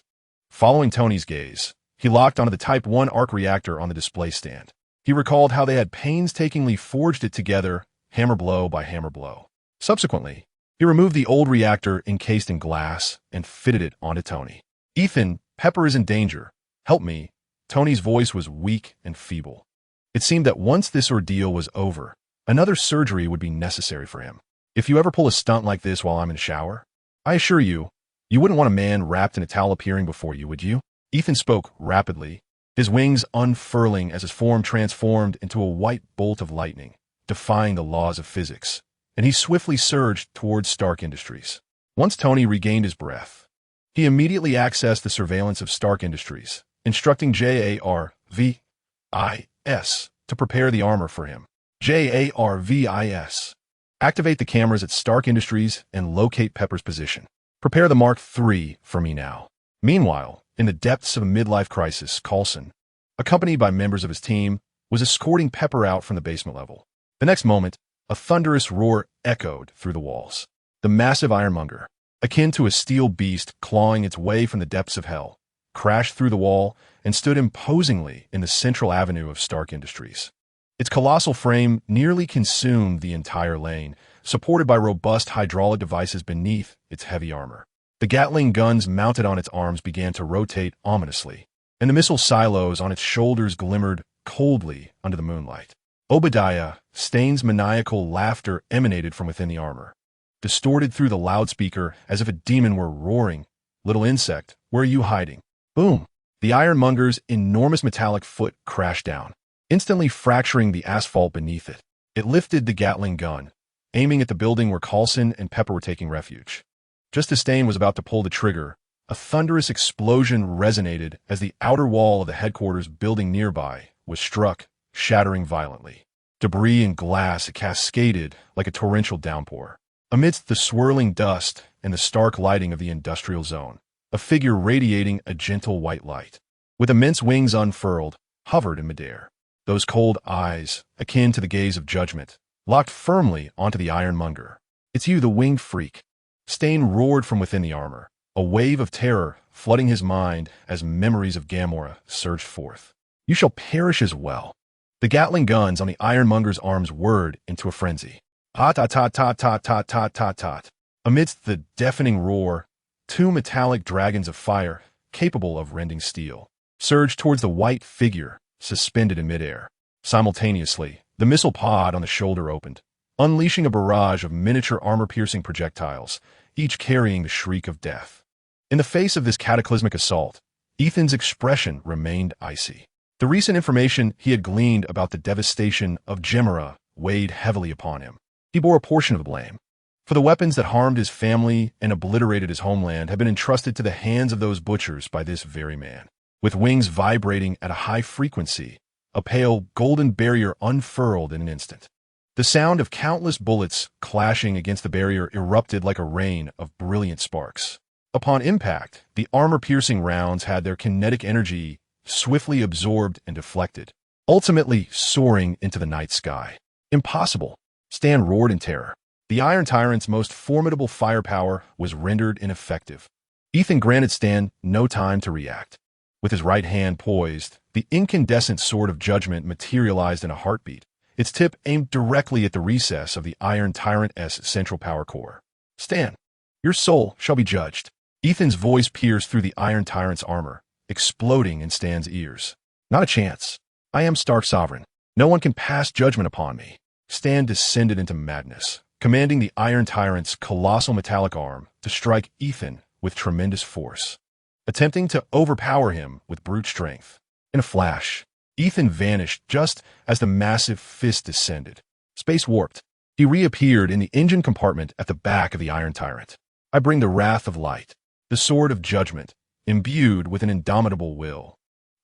Following Tony's gaze, he locked onto the Type 1 arc reactor on the display stand. He recalled how they had painstakingly forged it together, hammer blow by hammer blow. Subsequently, he removed the old reactor encased in glass and fitted it onto Tony. Ethan, Pepper is in danger. Help me. Tony's voice was weak and feeble. It seemed that once this ordeal was over, another surgery would be necessary for him. If you ever pull a stunt like this while I'm in the shower, I assure you, you wouldn't want a man wrapped in a towel appearing before you, would you? Ethan spoke rapidly, his wings unfurling as his form transformed into a white bolt of lightning, defying the laws of physics, and he swiftly surged towards Stark Industries. Once Tony regained his breath, he immediately accessed the surveillance of Stark Industries, instructing JARVIS to prepare the armor for him. JARVIS. Activate the cameras at Stark Industries and locate Pepper's position. Prepare the Mark III for me now. Meanwhile, in the depths of a midlife crisis, Coulson, accompanied by members of his team, was escorting Pepper out from the basement level. The next moment, A thunderous roar echoed through the walls. The massive ironmonger, akin to a steel beast clawing its way from the depths of hell, crashed through the wall and stood imposingly in the central avenue of Stark Industries. Its colossal frame nearly consumed the entire lane, supported by robust hydraulic devices beneath its heavy armor. The Gatling guns mounted on its arms began to rotate ominously, and the missile silos on its shoulders glimmered coldly under the moonlight. Obadiah Stain's maniacal laughter emanated from within the armor, distorted through the loudspeaker as if a demon were roaring. "Little insect, where are you hiding?" Boom! The ironmonger's enormous metallic foot crashed down, instantly fracturing the asphalt beneath it. It lifted the Gatling gun, aiming at the building where Coulson and Pepper were taking refuge. Just as Stain was about to pull the trigger, a thunderous explosion resonated as the outer wall of the headquarters building nearby was struck, shattering violently. Debris and glass cascaded like a torrential downpour. Amidst the swirling dust and the stark lighting of the industrial zone, a figure radiating a gentle white light, with immense wings unfurled, hovered in midair. Those cold eyes, akin to the gaze of judgment, locked firmly onto the ironmonger. "It's you, the winged freak." Stain roared from within the armor, a wave of terror flooding his mind as memories of Gamora surged forth. "You shall perish as well." The Gatling guns on the ironmonger's arms whirred into a frenzy. "Tot-tot-tot-tot-tot-tot-tot-tot." Amidst the deafening roar, two metallic dragons of fire, capable of rending steel, surged towards the white figure suspended in midair. Simultaneously, the missile pod on the shoulder opened, unleashing a barrage of miniature armor-piercing projectiles, each carrying the shriek of death. In the face of this cataclysmic assault, Ethan's expression remained icy. The recent information he had gleaned about the devastation of Gemera weighed heavily upon him. He bore a portion of the blame, for the weapons that harmed his family and obliterated his homeland had been entrusted to the hands of those butchers by this very man. With wings vibrating at a high frequency, a pale golden barrier unfurled in an instant. The sound of countless bullets clashing against the barrier erupted like a rain of brilliant sparks. Upon impact, the armor-piercing rounds had their kinetic energy swiftly absorbed and deflected, ultimately soaring into the night sky. "Impossible!" Stan roared in terror. The Iron Tyrant's most formidable firepower was rendered ineffective. Ethan granted Stan no time to react. With his right hand poised, the incandescent sword of judgment materialized in a heartbeat, its tip aimed directly at the recess of the Iron Tyrant's central power core. "Stan, your soul shall be judged." Ethan's voice pierced through the Iron Tyrant's armor, exploding in Stan's ears. "Not a chance. I am Stark Sovereign. No one can pass judgment upon me." Stan descended into madness, commanding the Iron Tyrant's colossal metallic arm to strike Ethan with tremendous force, attempting to overpower him with brute strength. In a flash, Ethan vanished just as the massive fist descended. Space warped. He reappeared in the engine compartment at the back of the Iron Tyrant. "I bring the wrath of light." The sword of judgment, imbued with an indomitable will,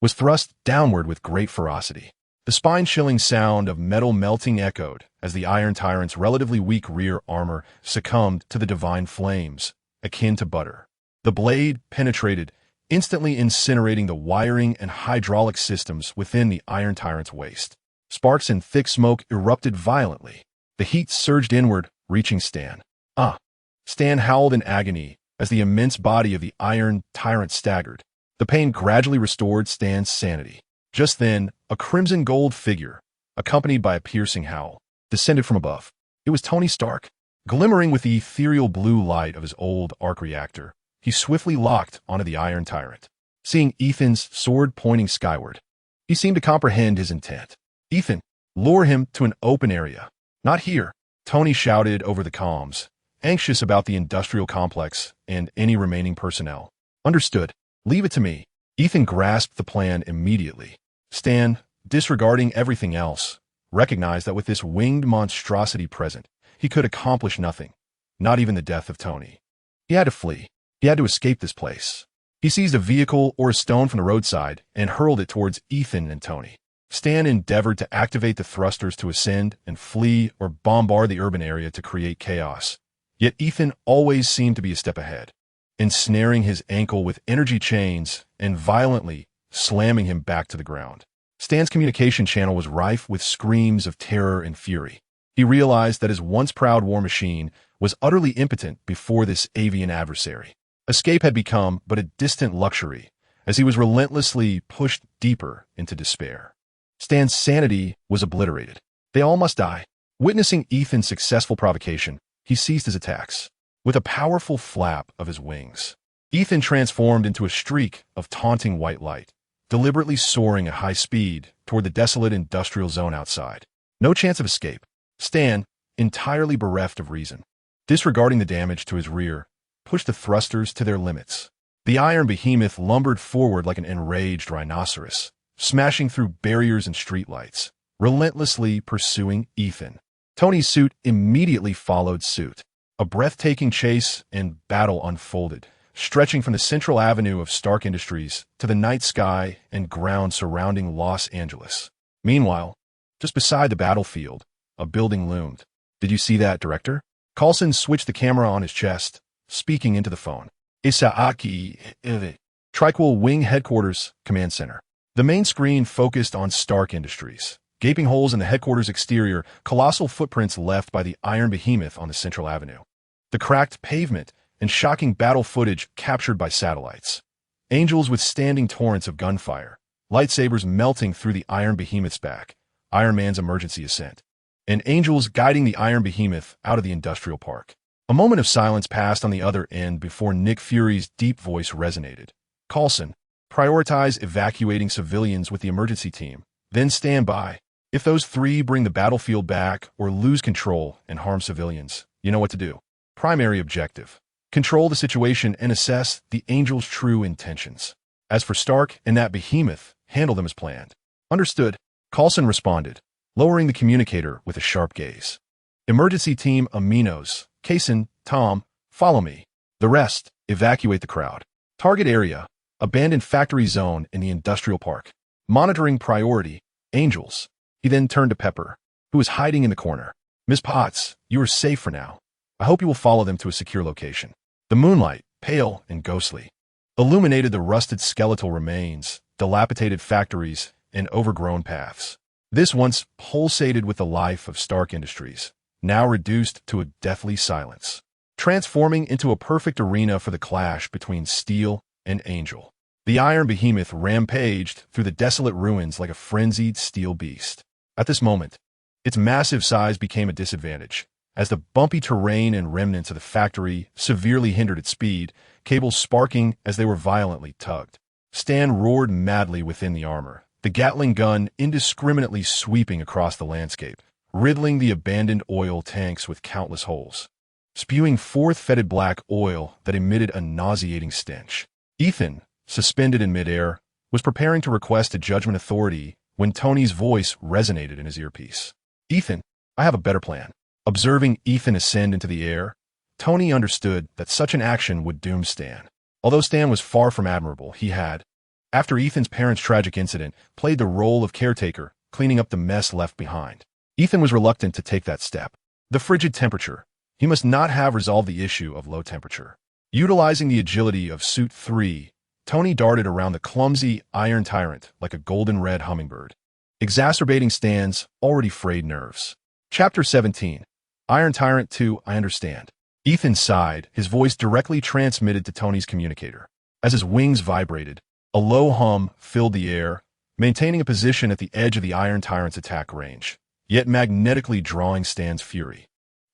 was thrust downward with great ferocity. The spine-chilling sound of metal melting echoed as the Iron Tyrant's relatively weak rear armor succumbed to the divine flames, akin to butter. The blade penetrated, instantly incinerating the wiring and hydraulic systems within the Iron Tyrant's waist. Sparks and thick smoke erupted violently. The heat surged inward, reaching Stan. "Ah!" Stan howled in agony as the immense body of the Iron Tyrant staggered. The pain gradually restored Stan's sanity. Just then, a crimson gold figure, accompanied by a piercing howl, descended from above. It was Tony Stark. Glimmering with the ethereal blue light of his old arc reactor, he swiftly locked onto the Iron Tyrant. Seeing Ethan's sword pointing skyward, he seemed to comprehend his intent. "Ethan, lure him to an open area." "Not here," Tony shouted over the comms, anxious about the industrial complex and any remaining personnel. "Understood. Leave it to me." Ethan grasped the plan immediately. Stan, disregarding everything else, recognized that with this winged monstrosity present, he could accomplish nothing, not even the death of Tony. He had to flee. He had to escape this place. He seized a vehicle or a stone from the roadside and hurled it towards Ethan and Tony. Stan endeavored to activate the thrusters to ascend and flee or bombard the urban area to create chaos. Yet Ethan always seemed to be a step ahead, ensnaring his ankle with energy chains and violently slamming him back to the ground. Stan's communication channel was rife with screams of terror and fury. He realized that his once proud war machine was utterly impotent before this avian adversary. Escape had become but a distant luxury, as he was relentlessly pushed deeper into despair. Stan's sanity was obliterated. They all must die. Witnessing Ethan's successful provocation, he ceased his attacks. With a powerful flap of his wings, Ethan transformed into a streak of taunting white light, deliberately soaring at high speed toward the desolate industrial zone outside. No chance of escape. Stan, entirely bereft of reason, disregarding the damage to his rear, pushed the thrusters to their limits. The iron behemoth lumbered forward like an enraged rhinoceros, smashing through barriers and streetlights, relentlessly pursuing Ethan. Tony's suit immediately followed suit. A breathtaking chase and battle unfolded, stretching from the central avenue of Stark Industries to the night sky and ground surrounding Los Angeles. Meanwhile, just beside the battlefield, a building loomed. Did you see that, Director? Coulson switched the camera on his chest, speaking into the phone. Isaaki, Triquil Wing Headquarters, Command Center. The main screen focused on Stark Industries. Gaping holes in the headquarters exterior, colossal footprints left by the iron behemoth on the central avenue. The cracked pavement and shocking battle footage captured by satellites. Angels withstanding torrents of gunfire, lightsabers melting through the iron behemoth's back, Iron Man's emergency ascent, and angels guiding the iron behemoth out of the industrial park. A moment of silence passed on the other end before Nick Fury's deep voice resonated. Coulson, prioritize evacuating civilians with the emergency team, then stand by. If those three bring the battlefield back or lose control and harm civilians, you know what to do. Primary objective: control the situation and assess the Angels' true intentions. As for Stark and that behemoth, handle them as planned. Understood, Coulson responded, lowering the communicator with a sharp gaze. Emergency team Aminos, Kaysen, Tom, follow me. The rest, evacuate the crowd. Target area, abandoned factory zone in the industrial park. Monitoring priority, Angels. He then turned to Pepper, who was hiding in the corner. Miss Potts, you are safe for now. I hope you will follow them to a secure location. The moonlight, pale and ghostly, illuminated the rusted skeletal remains, dilapidated factories, and overgrown paths. This once pulsated with the life of Stark Industries, now reduced to a deathly silence, transforming into a perfect arena for the clash between Steel and Angel. The iron behemoth rampaged through the desolate ruins like a frenzied steel beast. At this moment, its massive size became a disadvantage, as the bumpy terrain and remnants of the factory severely hindered its speed, cables sparking as they were violently tugged. Stan roared madly within the armor, the Gatling gun indiscriminately sweeping across the landscape, riddling the abandoned oil tanks with countless holes, spewing forth fetid black oil that emitted a nauseating stench. Ethan, suspended in midair, was preparing to request a judgment authority when Tony's voice resonated in his earpiece. Ethan, I have a better plan. Observing Ethan ascend into the air, Tony understood that such an action would doom Stan. Although Stan was far from admirable, he had, after Ethan's parents' tragic incident, played the role of caretaker, cleaning up the mess left behind. Ethan was reluctant to take that step. The frigid temperature. He must not have resolved the issue of low temperature. Utilizing the agility of Suit 3, Tony darted around the clumsy iron tyrant like a golden-red hummingbird, exacerbating Stan's already frayed nerves. Chapter 17. Iron Tyrant 2, I understand. Ethan sighed, his voice directly transmitted to Tony's communicator. As his wings vibrated, a low hum filled the air, maintaining a position at the edge of the Iron Tyrant's attack range, yet magnetically drawing Stan's fury.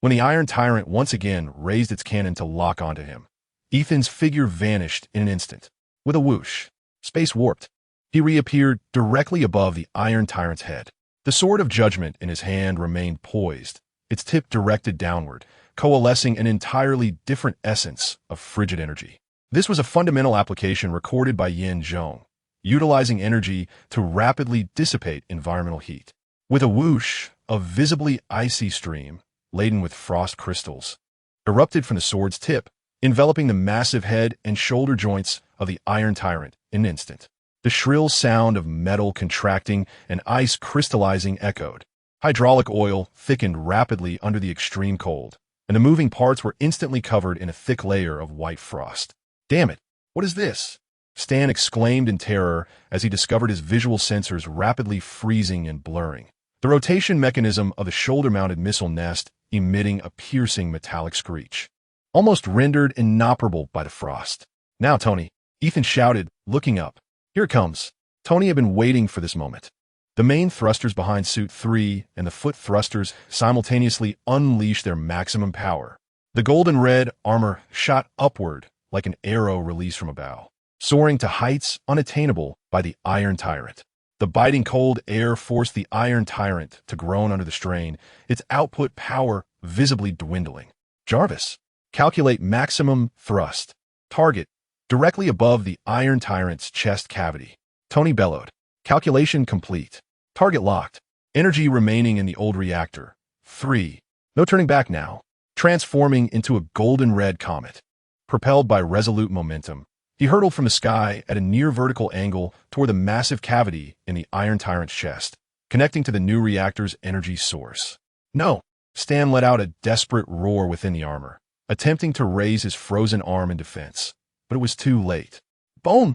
When the Iron Tyrant once again raised its cannon to lock onto him, Ethan's figure vanished in an instant. With a whoosh, space warped. He reappeared directly above the Iron Tyrant's head. The sword of judgment in his hand remained poised, its tip directed downward, coalescing an entirely different essence of frigid energy. This was a fundamental application recorded by Yin Zhong, utilizing energy to rapidly dissipate environmental heat. With a whoosh, a visibly icy stream, laden with frost crystals, erupted from the sword's tip, enveloping the massive head and shoulder joints of the Iron Tyrant in an instant. The shrill sound of metal contracting and ice crystallizing echoed. Hydraulic oil thickened rapidly under the extreme cold, and the moving parts were instantly covered in a thick layer of white frost. Damn it, what is this? Stan exclaimed in terror as he discovered his visual sensors rapidly freezing and blurring. the rotation mechanism of the shoulder-mounted missile nest emitting a piercing metallic screech, almost rendered inoperable by the frost. "Now, Tony," Ethan shouted, looking up. "Here it comes." Tony had been waiting for this moment. The main thrusters behind Suit 3 and the foot thrusters simultaneously unleashed their maximum power. The golden red armor shot upward like an arrow released from a bow, soaring to heights unattainable by the Iron Tyrant. The biting cold air forced the Iron Tyrant to groan under the strain, its output power visibly dwindling. "Jarvis, calculate maximum thrust. Target directly above the Iron Tyrant's chest cavity." Tony bellowed. "Calculation complete. Target locked. Energy remaining in the old reactor. 3. No turning back now." Transforming into a golden red comet, propelled by resolute momentum, he hurtled from the sky at a near vertical angle toward the massive cavity in the Iron Tyrant's chest, connecting to the new reactor's energy source. "No!" Stan let out a desperate roar within the armor, attempting to raise his frozen arm in defense, but it was too late. "Bone!"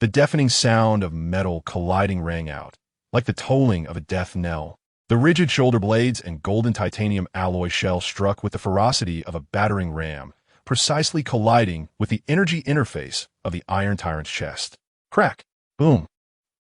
The deafening sound of metal colliding rang out, like the tolling of a death knell. The rigid shoulder blades and golden titanium alloy shell struck with the ferocity of a battering ram, precisely colliding with the energy interface of the Iron Tyrant's chest. Crack! Boom!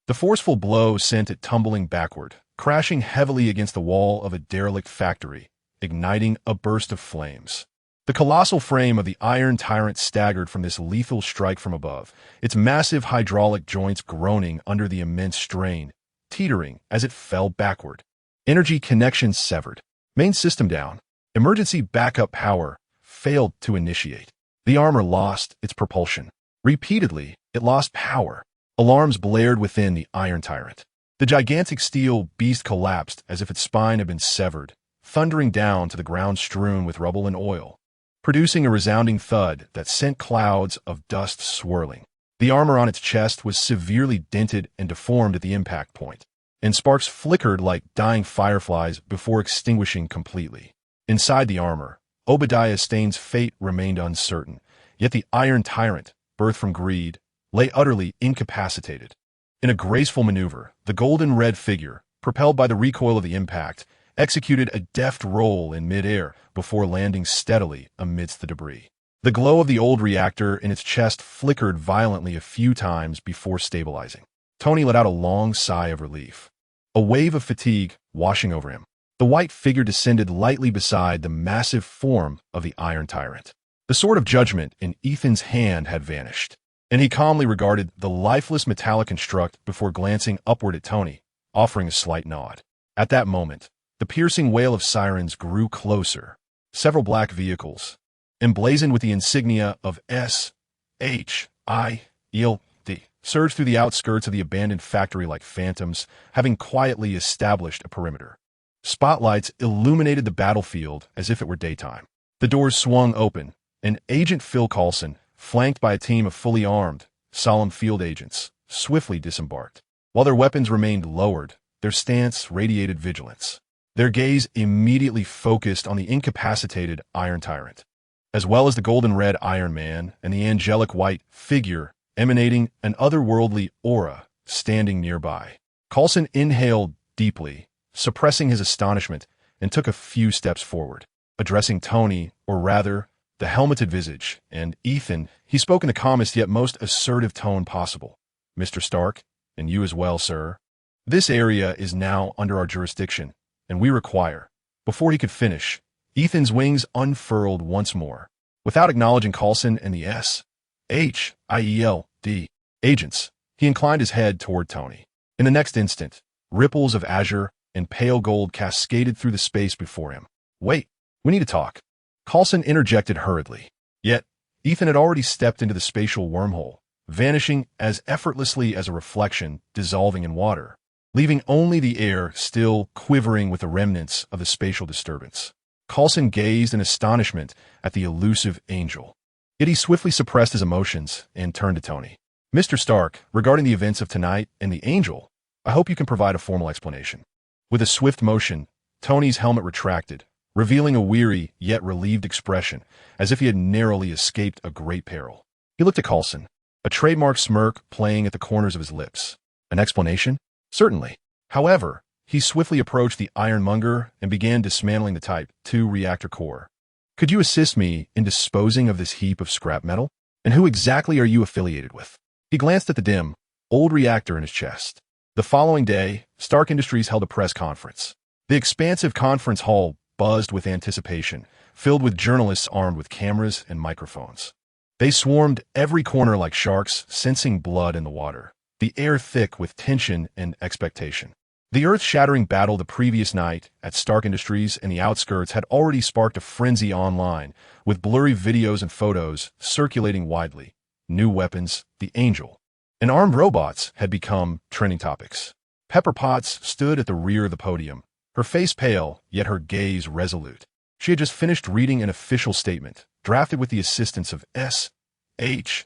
The forceful blow sent it tumbling backward, crashing heavily against the wall of a derelict factory, igniting a burst of flames. The colossal frame of the Iron Tyrant staggered from this lethal strike from above, its massive hydraulic joints groaning under the immense strain, teetering as it fell backward. Energy connections severed. Main system down. Emergency backup power failed to initiate. The armor lost its propulsion. Repeatedly, it lost power. Alarms blared within the Iron Tyrant. The gigantic steel beast collapsed as if its spine had been severed, thundering down to the ground strewn with rubble and oil, producing a resounding thud that sent clouds of dust swirling. The armor on its chest was severely dented and deformed at the impact point, and sparks flickered like dying fireflies before extinguishing completely. Inside the armor, Obadiah Stane's fate remained uncertain, yet the Iron Tyrant, birthed from greed, lay utterly incapacitated. In a graceful maneuver, the golden red figure, propelled by the recoil of the impact, executed a deft roll in midair before landing steadily amidst the debris. The glow of the old reactor in its chest flickered violently a few times before stabilizing. Tony let out a long sigh of relief, a wave of fatigue washing over him. The white figure descended lightly beside the massive form of the Iron Tyrant. The sword of judgment in Ethan's hand had vanished, and he calmly regarded the lifeless metallic construct before glancing upward at Tony, offering a slight nod. At that moment, the piercing wail of sirens grew closer. Several black vehicles, emblazoned with the insignia of S.H.I.E.L.D., surged through the outskirts of the abandoned factory like phantoms, having quietly established a perimeter. Spotlights illuminated the battlefield as if it were daytime. The doors swung open, and Agent Phil Coulson, flanked by a team of fully armed, solemn field agents, swiftly disembarked. While their weapons remained lowered, their stance radiated vigilance. Their gaze immediately focused on the incapacitated Iron Tyrant, as well as the golden red Iron Man and the angelic white figure emanating an otherworldly aura standing nearby. Coulson inhaled deeply, suppressing his astonishment, and took a few steps forward. Addressing Tony, or rather, the helmeted visage, and Ethan, he spoke in the calmest yet most assertive tone possible. "Mr. Stark, and you as well, sir. This area is now under our jurisdiction, and we require..." Before he could finish, Ethan's wings unfurled once more. Without acknowledging Coulson and the S.H.I.E.L.D. agents, he inclined his head toward Tony. In the next instant, ripples of azure and pale gold cascaded through the space before him. "Wait, we need to talk," Coulson interjected hurriedly. Yet, Ethan had already stepped into the spatial wormhole, vanishing as effortlessly as a reflection dissolving in water, leaving only the air still quivering with the remnants of the spatial disturbance. Coulson gazed in astonishment at the elusive angel. Yet he swiftly suppressed his emotions and turned to Tony. "Mr. Stark, regarding the events of tonight and the angel, I hope you can provide a formal explanation." With a swift motion, Tony's helmet retracted, revealing a weary yet relieved expression, as if he had narrowly escaped a great peril. He looked at Coulson, a trademark smirk playing at the corners of his lips. "An explanation? Certainly. However," he swiftly approached the Ironmonger and began dismantling the Type 2 reactor core. Could you assist me in disposing of this heap of scrap metal? And who exactly are you affiliated with? He glanced at the dim, old reactor in his chest. The following day, Stark Industries held a press conference. The expansive conference hall buzzed with anticipation, filled with journalists armed with cameras and microphones. They swarmed every corner like sharks, sensing blood in the water, the air thick with tension and expectation. The earth-shattering battle the previous night at Stark Industries and the outskirts had already sparked a frenzy online, with blurry videos and photos circulating widely. New weapons, the Angel, and armed robots had become trending topics. Pepper Potts stood at the rear of the podium, her face pale, yet her gaze resolute. She had just finished reading an official statement, drafted with the assistance of S.H.I.E.L.D.,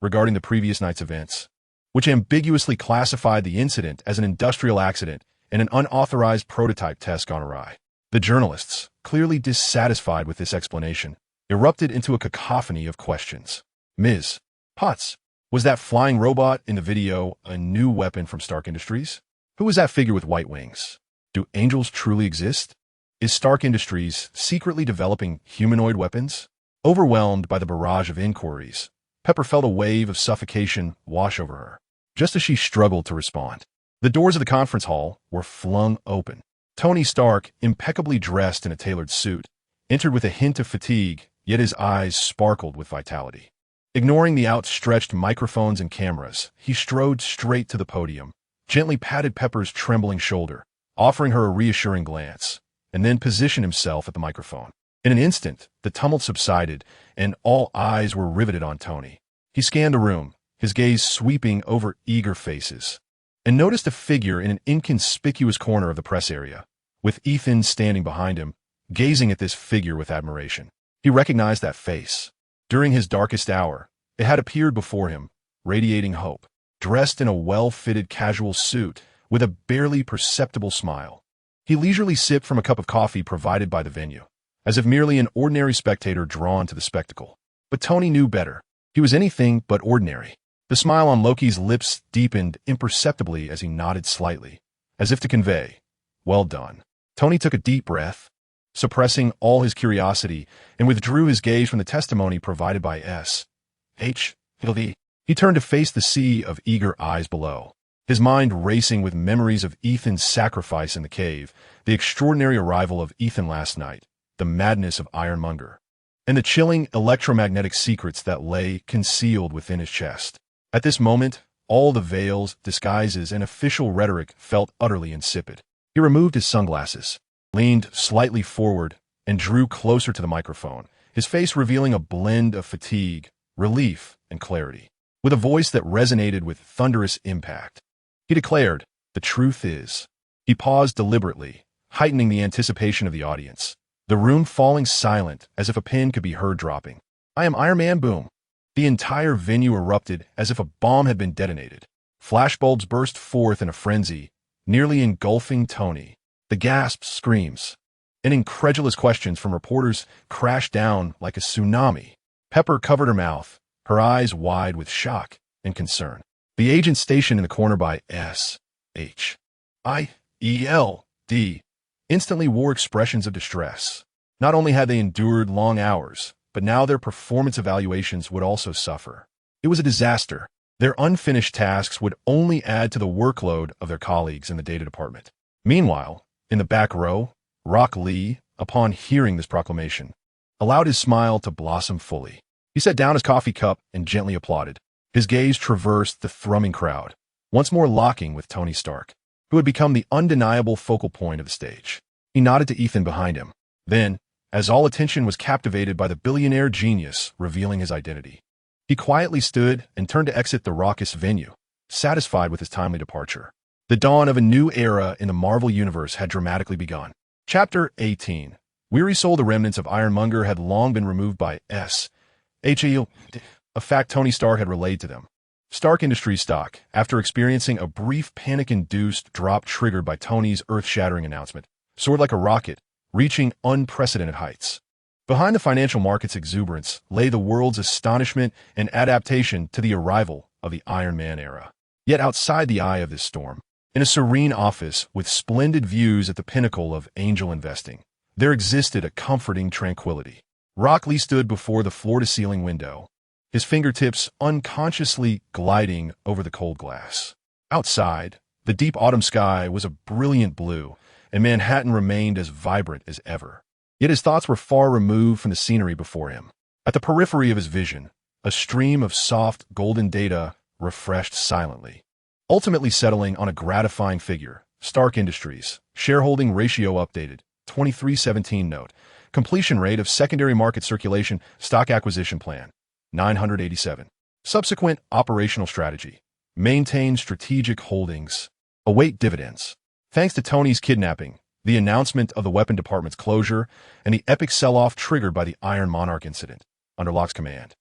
regarding the previous night's events, which ambiguously classified the incident as an industrial accident and an unauthorized prototype test gone awry. The journalists, clearly dissatisfied with this explanation, erupted into a cacophony of questions. Ms. Potts, was that flying robot in the video a new weapon from Stark Industries? Who was that figure with white wings? Do angels truly exist? Is Stark Industries secretly developing humanoid weapons? Overwhelmed by the barrage of inquiries, Pepper felt a wave of suffocation wash over her, just as she struggled to respond. The doors of the conference hall were flung open. Tony Stark, impeccably dressed in a tailored suit, entered with a hint of fatigue, yet his eyes sparkled with vitality. Ignoring the outstretched microphones and cameras, he strode straight to the podium, gently patted Pepper's trembling shoulder, offering her a reassuring glance, and then positioned himself at the microphone. In an instant, the tumult subsided, and all eyes were riveted on Tony. He scanned the room, his gaze sweeping over eager faces, and noticed a figure in an inconspicuous corner of the press area, with Ethan standing behind him, gazing at this figure with admiration. He recognized that face. During his darkest hour, it had appeared before him, radiating hope, dressed in a well-fitted casual suit, with a barely perceptible smile. He leisurely sipped from a cup of coffee provided by the venue, as if merely an ordinary spectator drawn to the spectacle. But Tony knew better. He was anything but ordinary. The smile on Loki's lips deepened imperceptibly as he nodded slightly, as if to convey, "Well done." Tony took a deep breath, suppressing all his curiosity, and withdrew his gaze from the testimony provided by S.H.I.L.D. He turned to face the sea of eager eyes below, his mind racing with memories of Ethan's sacrifice in the cave, the extraordinary arrival of Ethan last night, the madness of Ironmonger, and the chilling electromagnetic secrets that lay concealed within his chest. At this moment, all the veils, disguises, and official rhetoric felt utterly insipid. He removed his sunglasses, leaned slightly forward, and drew closer to the microphone, his face revealing a blend of fatigue, relief, and clarity. With a voice that resonated with thunderous impact, he declared, "The truth is." He paused deliberately, heightening the anticipation of the audience, the room falling silent as if a pin could be heard dropping. "I am Iron Man, boom." The entire venue erupted as if a bomb had been detonated. Flashbulbs burst forth in a frenzy, nearly engulfing Tony. The gasps, screams, and incredulous questions from reporters crashed down like a tsunami. Pepper covered her mouth, her eyes wide with shock and concern. The agent stationed in the corner by S.H.I.E.L.D. instantly wore expressions of distress. Not only had they endured long hours, but now their performance evaluations would also suffer. It was a disaster. Their unfinished tasks would only add to the workload of their colleagues in the data department. Meanwhile, in the back row, Rock Lee, upon hearing this proclamation, allowed his smile to blossom fully. He set down his coffee cup and gently applauded. His gaze traversed the thrumming crowd, once more locking with Tony Stark, who had become the undeniable focal point of the stage. He nodded to Ethan behind him. Then, as all attention was captivated by the billionaire genius revealing his identity, he quietly stood and turned to exit the raucous venue, satisfied with his timely departure. The dawn of a new era in the Marvel Universe had dramatically begun. Chapter 18. Weary Soul. The remnants of Ironmonger had long been removed by S.H.I.L.D., a fact Tony Stark had relayed to them. Stark Industries stock, after experiencing a brief panic-induced drop triggered by Tony's earth-shattering announcement, soared like a rocket, reaching unprecedented heights. Behind the financial market's exuberance lay the world's astonishment and adaptation to the arrival of the Iron Man era. Yet outside the eye of this storm, in a serene office with splendid views at the pinnacle of angel investing, there existed a comforting tranquility. Rockley stood before the floor-to-ceiling window, his fingertips unconsciously gliding over the cold glass. Outside, the deep autumn sky was a brilliant blue, and Manhattan remained as vibrant as ever. Yet his thoughts were far removed from the scenery before him. At the periphery of his vision, a stream of soft, golden data refreshed silently, ultimately settling on a gratifying figure. Stark Industries, shareholding ratio updated, 2317 note, completion rate of secondary market circulation, stock acquisition plan, 987. Subsequent operational strategy, maintain strategic holdings, await dividends. Thanks to Tony's kidnapping, the announcement of the weapon department's closure, and the epic sell-off triggered by the Iron Monarch incident, under Locke's command,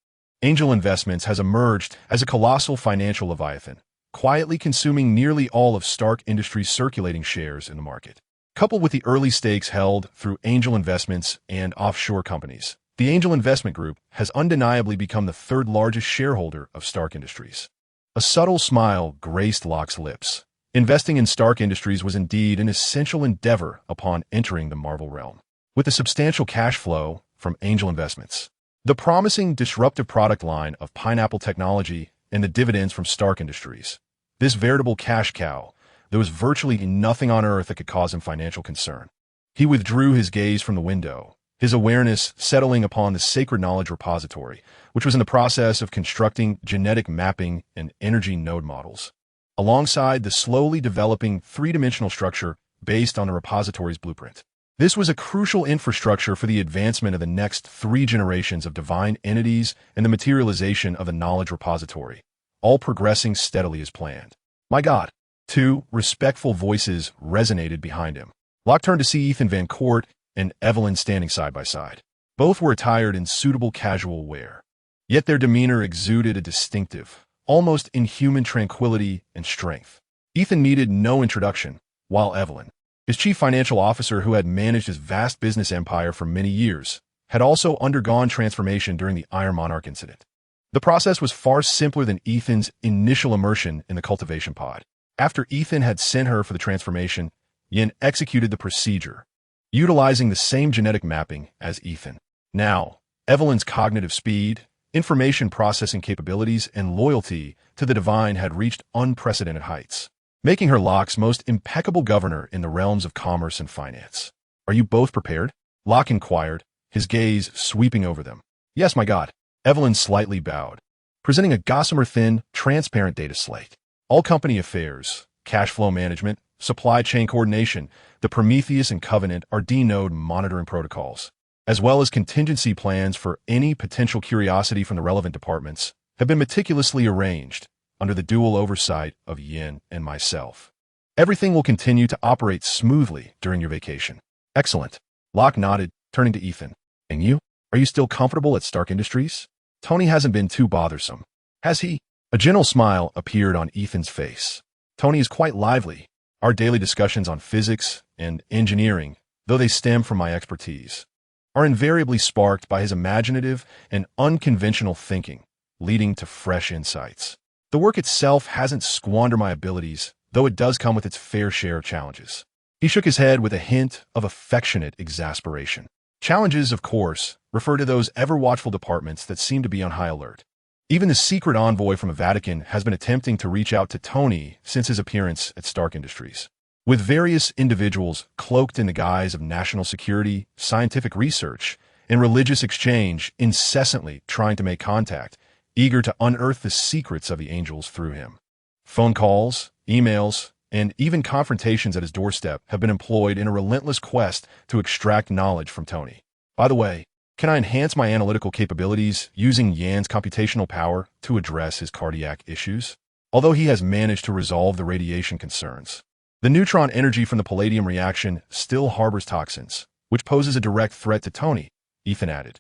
Angel Investments has emerged as a colossal financial leviathan, quietly consuming nearly all of Stark Industries' circulating shares in the market. Coupled with the early stakes held through Angel Investments and offshore companies, the Angel Investment Group has undeniably become the third-largest shareholder of Stark Industries. A subtle smile graced Locke's lips. Investing in Stark Industries was indeed an essential endeavor upon entering the Marvel realm. With the substantial cash flow from Angel Investments, the promising disruptive product line of Pineapple Technology, and the dividends from Stark Industries, this veritable cash cow, there was virtually nothing on earth that could cause him financial concern. He withdrew his gaze from the window, his awareness settling upon the sacred knowledge repository, which was in the process of constructing genetic mapping and energy node models, alongside the slowly developing three-dimensional structure based on the repository's blueprint. This was a crucial infrastructure for the advancement of the next 3 generations of divine entities and the materialization of the knowledge repository, all progressing steadily as planned. My God! 2 respectful voices resonated behind him. Locke turned to see Ethan Van Court and Evelyn standing side by side. Both were attired in suitable casual wear, yet their demeanor exuded a distinctive, almost inhuman tranquility and strength. Ethan needed no introduction, while Evelyn, his chief financial officer who had managed his vast business empire for many years, had also undergone transformation during the Iron Monarch incident. The process was far simpler than Ethan's initial immersion in the cultivation pod. After Ethan had sent her for the transformation, Yin executed the procedure, utilizing the same genetic mapping as Ethan. Now, Evelyn's cognitive speed, information processing capabilities, and loyalty to the divine had reached unprecedented heights, making her Locke's most impeccable governor in the realms of commerce and finance. Are you both prepared? Locke inquired, his gaze sweeping over them. Yes, my God. Evelyn slightly bowed, presenting a gossamer-thin, transparent data slate. All company affairs, cash flow management, supply chain coordination, the Prometheus and Covenant are D-node monitoring protocols, as well as contingency plans for any potential curiosity from the relevant departments, have been meticulously arranged under the dual oversight of Yin and myself. Everything will continue to operate smoothly during your vacation. Excellent. Locke nodded, turning to Ethan. And you? Are you still comfortable at Stark Industries? Tony hasn't been too bothersome, has he? A gentle smile appeared on Ethan's face. Tony is quite lively. Our daily discussions on physics and engineering, though they stem from my expertise, are invariably sparked by his imaginative and unconventional thinking, leading to fresh insights. The work itself hasn't squandered my abilities, though it does come with its fair share of challenges. He shook his head with a hint of affectionate exasperation. Challenges, of course, refer to those ever-watchful departments that seem to be on high alert. Even the secret envoy from the Vatican has been attempting to reach out to Tony since his appearance at Stark Industries, with various individuals cloaked in the guise of national security, scientific research, and religious exchange incessantly trying to make contact, eager to unearth the secrets of the angels through him. Phone calls, emails, and even confrontations at his doorstep have been employed in a relentless quest to extract knowledge from Tony. By the way, can I enhance my analytical capabilities using Yan's computational power to address his cardiac issues? Although he has managed to resolve the radiation concerns, the neutron energy from the palladium reaction still harbors toxins, which poses a direct threat to Tony, Ethan added.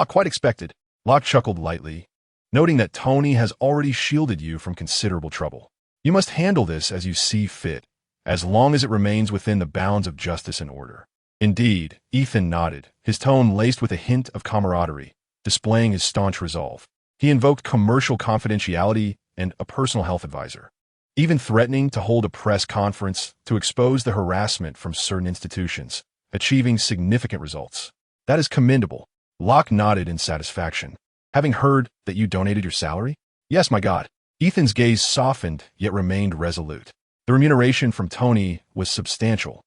Quite expected. Locke chuckled lightly, noting that Tony has already shielded you from considerable trouble. You must handle this as you see fit, as long as it remains within the bounds of justice and order. Indeed, Ethan nodded, his tone laced with a hint of camaraderie, displaying his staunch resolve. He invoked commercial confidentiality and a personal health advisor, even threatening to hold a press conference to expose the harassment from certain institutions, achieving significant results. That is commendable. Locke nodded in satisfaction. Having heard that you donated your salary? Yes, my God. Ethan's gaze softened, yet remained resolute. The remuneration from Tony was substantial,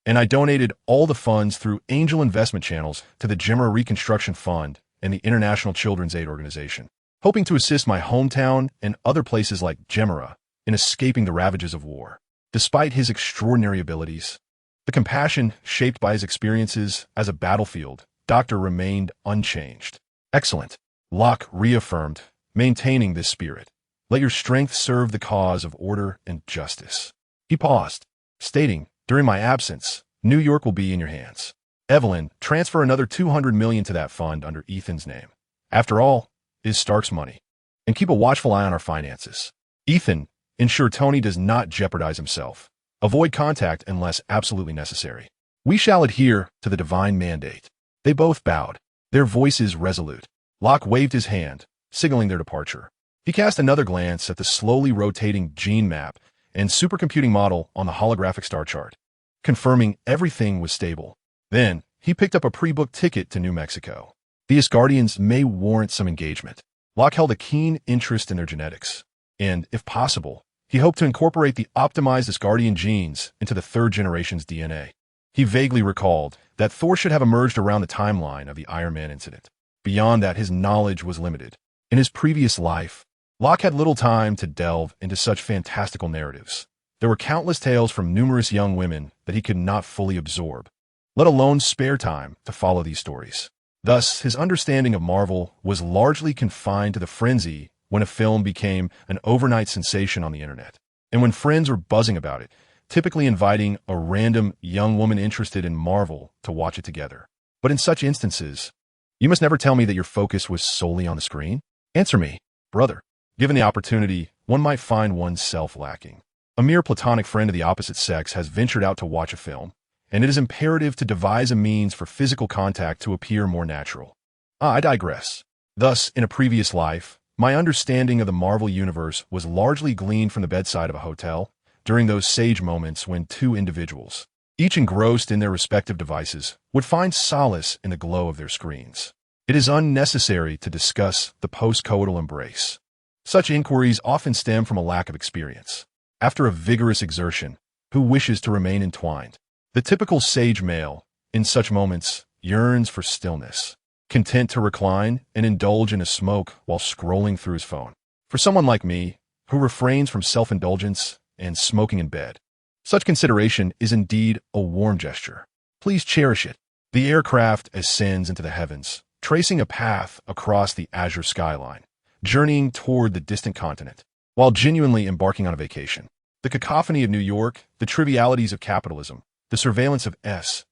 and I donated all the funds through angel investment channels to the Gemma Reconstruction Fund and the International Children's Aid Organization, hoping to assist my hometown and other places like Gemma in escaping the ravages of war. Despite his extraordinary abilities, the compassion shaped by his experiences as a battlefield doctor remained unchanged. Excellent. Locke reaffirmed, maintaining this spirit. Let your strength serve the cause of order and justice. He paused, stating, during my absence, New York will be in your hands. Evelyn, transfer another $200 million to that fund under Ethan's name. After all, is Stark's money. And keep a watchful eye on our finances. Ethan, ensure Tony does not jeopardize himself. Avoid contact unless absolutely necessary. We shall adhere to the divine mandate. They both bowed, their voices resolute. Locke waved his hand, signaling their departure. He cast another glance at the slowly rotating gene map and supercomputing model on the holographic star chart, confirming everything was stable. Then, he picked up a pre-booked ticket to New Mexico. The Asgardians may warrant some engagement. Locke held a keen interest in their genetics, and, if possible, he hoped to incorporate the optimized Asgardian genes into the third generation's DNA. He vaguely recalled that Thor should have emerged around the timeline of the Iron Man incident. Beyond that, his knowledge was limited. In his previous life, Locke had little time to delve into such fantastical narratives. There were countless tales from numerous young women that he could not fully absorb, let alone spare time to follow these stories. Thus, his understanding of Marvel was largely confined to the frenzy when a film became an overnight sensation on the internet, and when friends were buzzing about it, typically inviting a random young woman interested in Marvel to watch it together. But in such instances, you must never tell me that your focus was solely on the screen. Answer me, brother. Given the opportunity, one might find oneself lacking. A mere platonic friend of the opposite sex has ventured out to watch a film, and it is imperative to devise a means for physical contact to appear more natural. I digress. Thus, in a previous life, my understanding of the Marvel Universe was largely gleaned from the bedside of a hotel during those sage moments when two individuals, each engrossed in their respective devices, would find solace in the glow of their screens. It is unnecessary to discuss the post-coital embrace. Such inquiries often stem from a lack of experience. After a vigorous exertion, who wishes to remain entwined? The typical sage male, in such moments, yearns for stillness, content to recline and indulge in a smoke while scrolling through his phone. For someone like me, who refrains from self-indulgence and smoking in bed, such consideration is indeed a warm gesture. Please cherish it. The aircraft ascends into the heavens, tracing a path across the azure skyline, journeying toward the distant continent, while genuinely embarking on a vacation. The cacophony of New York, the trivialities of capitalism, the surveillance of S.H.I.E.L.D.,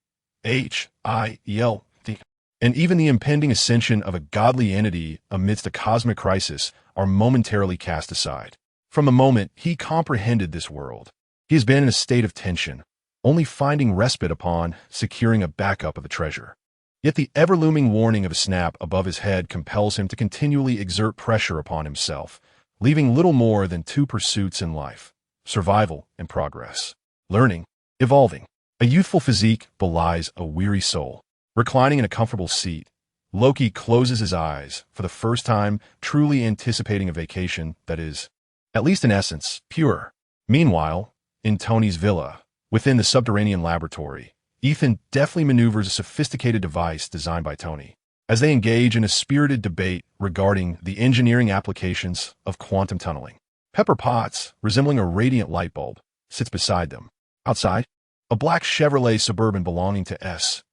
and even the impending ascension of a godly entity amidst a cosmic crisis are momentarily cast aside. From the moment he comprehended this world, he has been in a state of tension, only finding respite upon securing a backup of a treasure. Yet the ever-looming warning of a snap above his head compels him to continually exert pressure upon himself, leaving little more than two pursuits in life: survival and progress. Learning, evolving. A youthful physique belies a weary soul. Reclining in a comfortable seat, Loki closes his eyes, for the first time truly anticipating a vacation that is, at least in essence, pure. Meanwhile, in Tony's villa, within the subterranean laboratory, Ethan deftly maneuvers a sophisticated device designed by Tony, as they engage in a spirited debate regarding the engineering applications of quantum tunneling. Pepper Potts, resembling a radiant light bulb, sits beside them. Outside, a black Chevrolet Suburban belonging to S.H.I.E.L.D.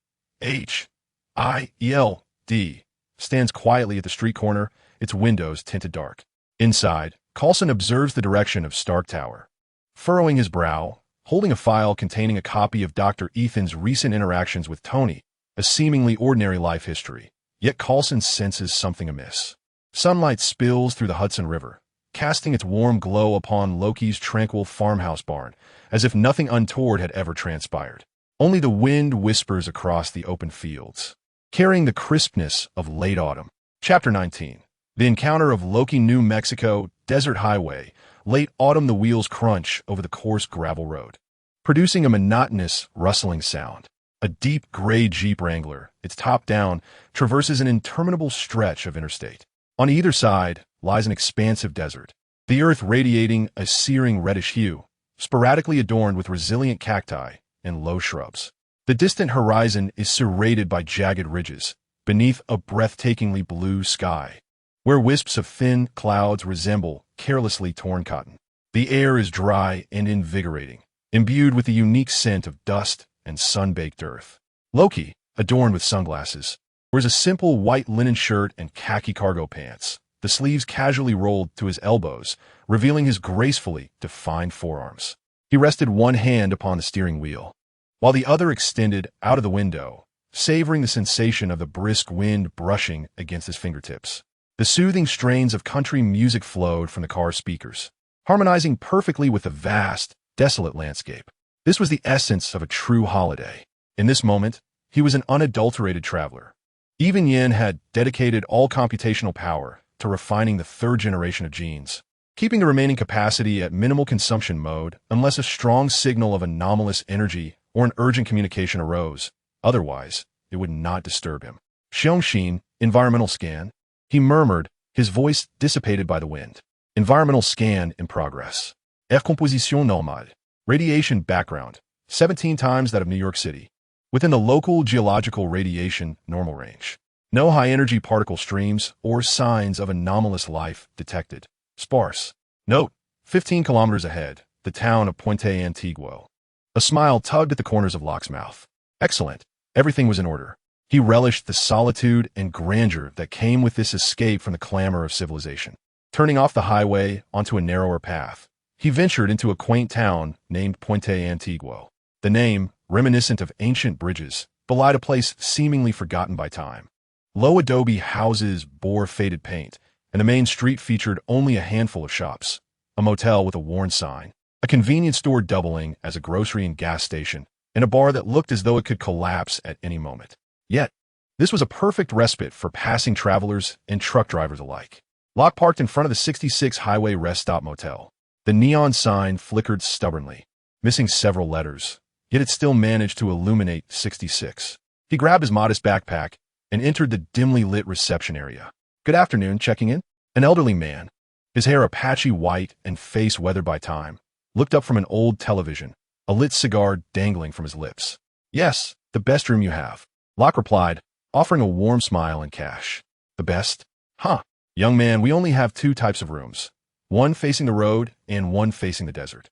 stands quietly at the street corner, its windows tinted dark. Inside, Coulson observes the direction of Stark Tower. Furrowing his brow, holding a file containing a copy of Dr. Ethan's recent interactions with Tony, a seemingly ordinary life history, yet Coulson senses something amiss. Sunlight spills through the Hudson River, casting its warm glow upon Loki's tranquil farmhouse barn, as if nothing untoward had ever transpired. Only the wind whispers across the open fields, carrying the crispness of late autumn. Chapter 19. The encounter of Loki. New Mexico Desert Highway, Late autumn, the wheels crunch over the coarse gravel road, producing a monotonous, rustling sound. A deep gray Jeep Wrangler, its top down, traverses an interminable stretch of interstate. On either side lies an expansive desert, the earth radiating a searing reddish hue, sporadically adorned with resilient cacti and low shrubs. The distant horizon is serrated by jagged ridges, beneath a breathtakingly blue sky, where wisps of thin clouds resemble carelessly torn cotton. The air is dry and invigorating, imbued with the unique scent of dust and sun-baked earth. Locke, adorned with sunglasses, wears a simple white linen shirt and khaki cargo pants, the sleeves casually rolled to his elbows, revealing his gracefully defined forearms. He rested one hand upon the steering wheel, while the other extended out of the window, savoring the sensation of the brisk wind brushing against his fingertips. The soothing strains of country music flowed from the car's speakers, harmonizing perfectly with the vast, desolate landscape. This was the essence of a true holiday. In this moment, he was an unadulterated traveler. Even Yin had dedicated all computational power to refining the third generation of genes, keeping the remaining capacity at minimal consumption mode unless a strong signal of anomalous energy or an urgent communication arose. Otherwise, it would not disturb him. Xiongxin, environmental scan, he murmured, his voice dissipated by the wind. Environmental scan in progress. Air composition normale. Radiation background, 17 times that of New York City, within the local geological radiation normal range. No high-energy particle streams or signs of anomalous life detected. Sparse. Note, 15 kilometers ahead, the town of Puente Antiguo. A smile tugged at the corners of Locke's mouth. Excellent. Everything was in order. He relished the solitude and grandeur that came with this escape from the clamor of civilization. Turning off the highway onto a narrower path, he ventured into a quaint town named Puente Antiguo. The name, reminiscent of ancient bridges, belied a place seemingly forgotten by time. Low adobe houses bore faded paint, and the main street featured only a handful of shops, a motel with a worn sign, a convenience store doubling as a grocery and gas station, and a bar that looked as though it could collapse at any moment. Yet, this was a perfect respite for passing travelers and truck drivers alike. Locke parked in front of the 66 Highway Rest Stop Motel. The neon sign flickered stubbornly, missing several letters, yet it still managed to illuminate 66. He grabbed his modest backpack and entered the dimly lit reception area. Good afternoon, checking in? An elderly man, his hair a patchy white and face weathered by time, looked up from an old television, a lit cigar dangling from his lips. Yes, the best room you have. Locke replied, offering a warm smile and cash. The best? Huh. Young man, we only have 2 types of rooms. One facing the road and one facing the desert.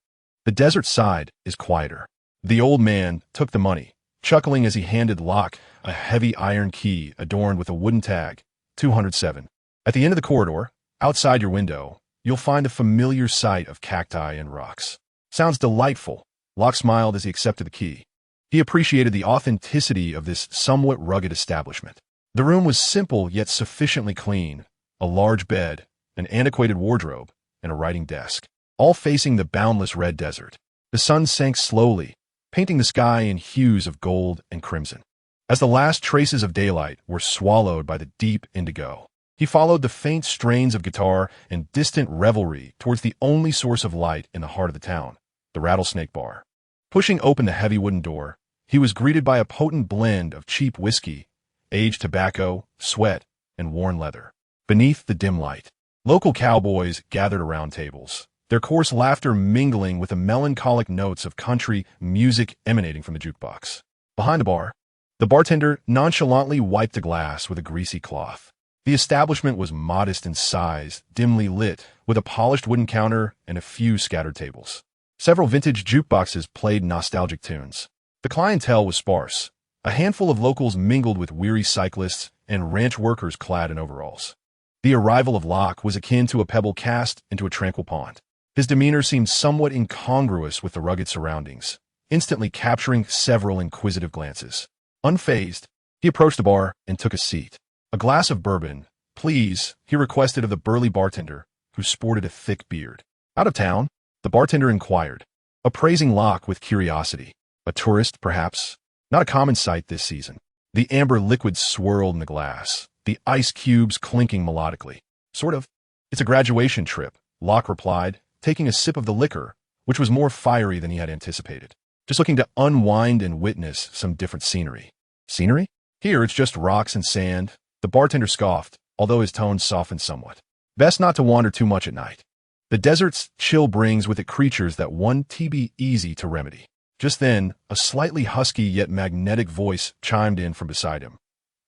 The desert side is quieter. The old man took the money, chuckling as he handed Locke a heavy iron key adorned with a wooden tag, 207. At the end of the corridor, outside your window, you'll find the familiar sight of cacti and rocks. Sounds delightful. Locke smiled as he accepted the key. He appreciated the authenticity of this somewhat rugged establishment. The room was simple yet sufficiently clean, a large bed, an antiquated wardrobe, and a writing desk, all facing the boundless red desert. The sun sank slowly, painting the sky in hues of gold and crimson. As the last traces of daylight were swallowed by the deep indigo, he followed the faint strains of guitar and distant revelry towards the only source of light in the heart of the town, the Rattlesnake Bar. Pushing open the heavy wooden door, he was greeted by a potent blend of cheap whiskey, aged tobacco, sweat, and worn leather. Beneath the dim light, local cowboys gathered around tables, their coarse laughter mingling with the melancholic notes of country music emanating from the jukebox. Behind the bar, the bartender nonchalantly wiped a glass with a greasy cloth. The establishment was modest in size, dimly lit, with a polished wooden counter and a few scattered tables. Several vintage jukeboxes played nostalgic tunes. The clientele was sparse. A handful of locals mingled with weary cyclists and ranch workers clad in overalls. The arrival of Locke was akin to a pebble cast into a tranquil pond. His demeanor seemed somewhat incongruous with the rugged surroundings, instantly capturing several inquisitive glances. Unfazed, he approached the bar and took a seat. A glass of bourbon, please, he requested of the burly bartender, who sported a thick beard. Out of town? The bartender inquired, appraising Locke with curiosity. A tourist, perhaps? Not a common sight this season. The amber liquid swirled in the glass, the ice cubes clinking melodically. Sort of. It's a graduation trip, Locke replied, taking a sip of the liquor, which was more fiery than he had anticipated. Just looking to unwind and witness some different scenery. Scenery? Here it's just rocks and sand. The bartender scoffed, although his tone softened somewhat. Best not to wander too much at night. The desert's chill brings with it creatures that one be easy to remedy. Just then, a slightly husky yet magnetic voice chimed in from beside him.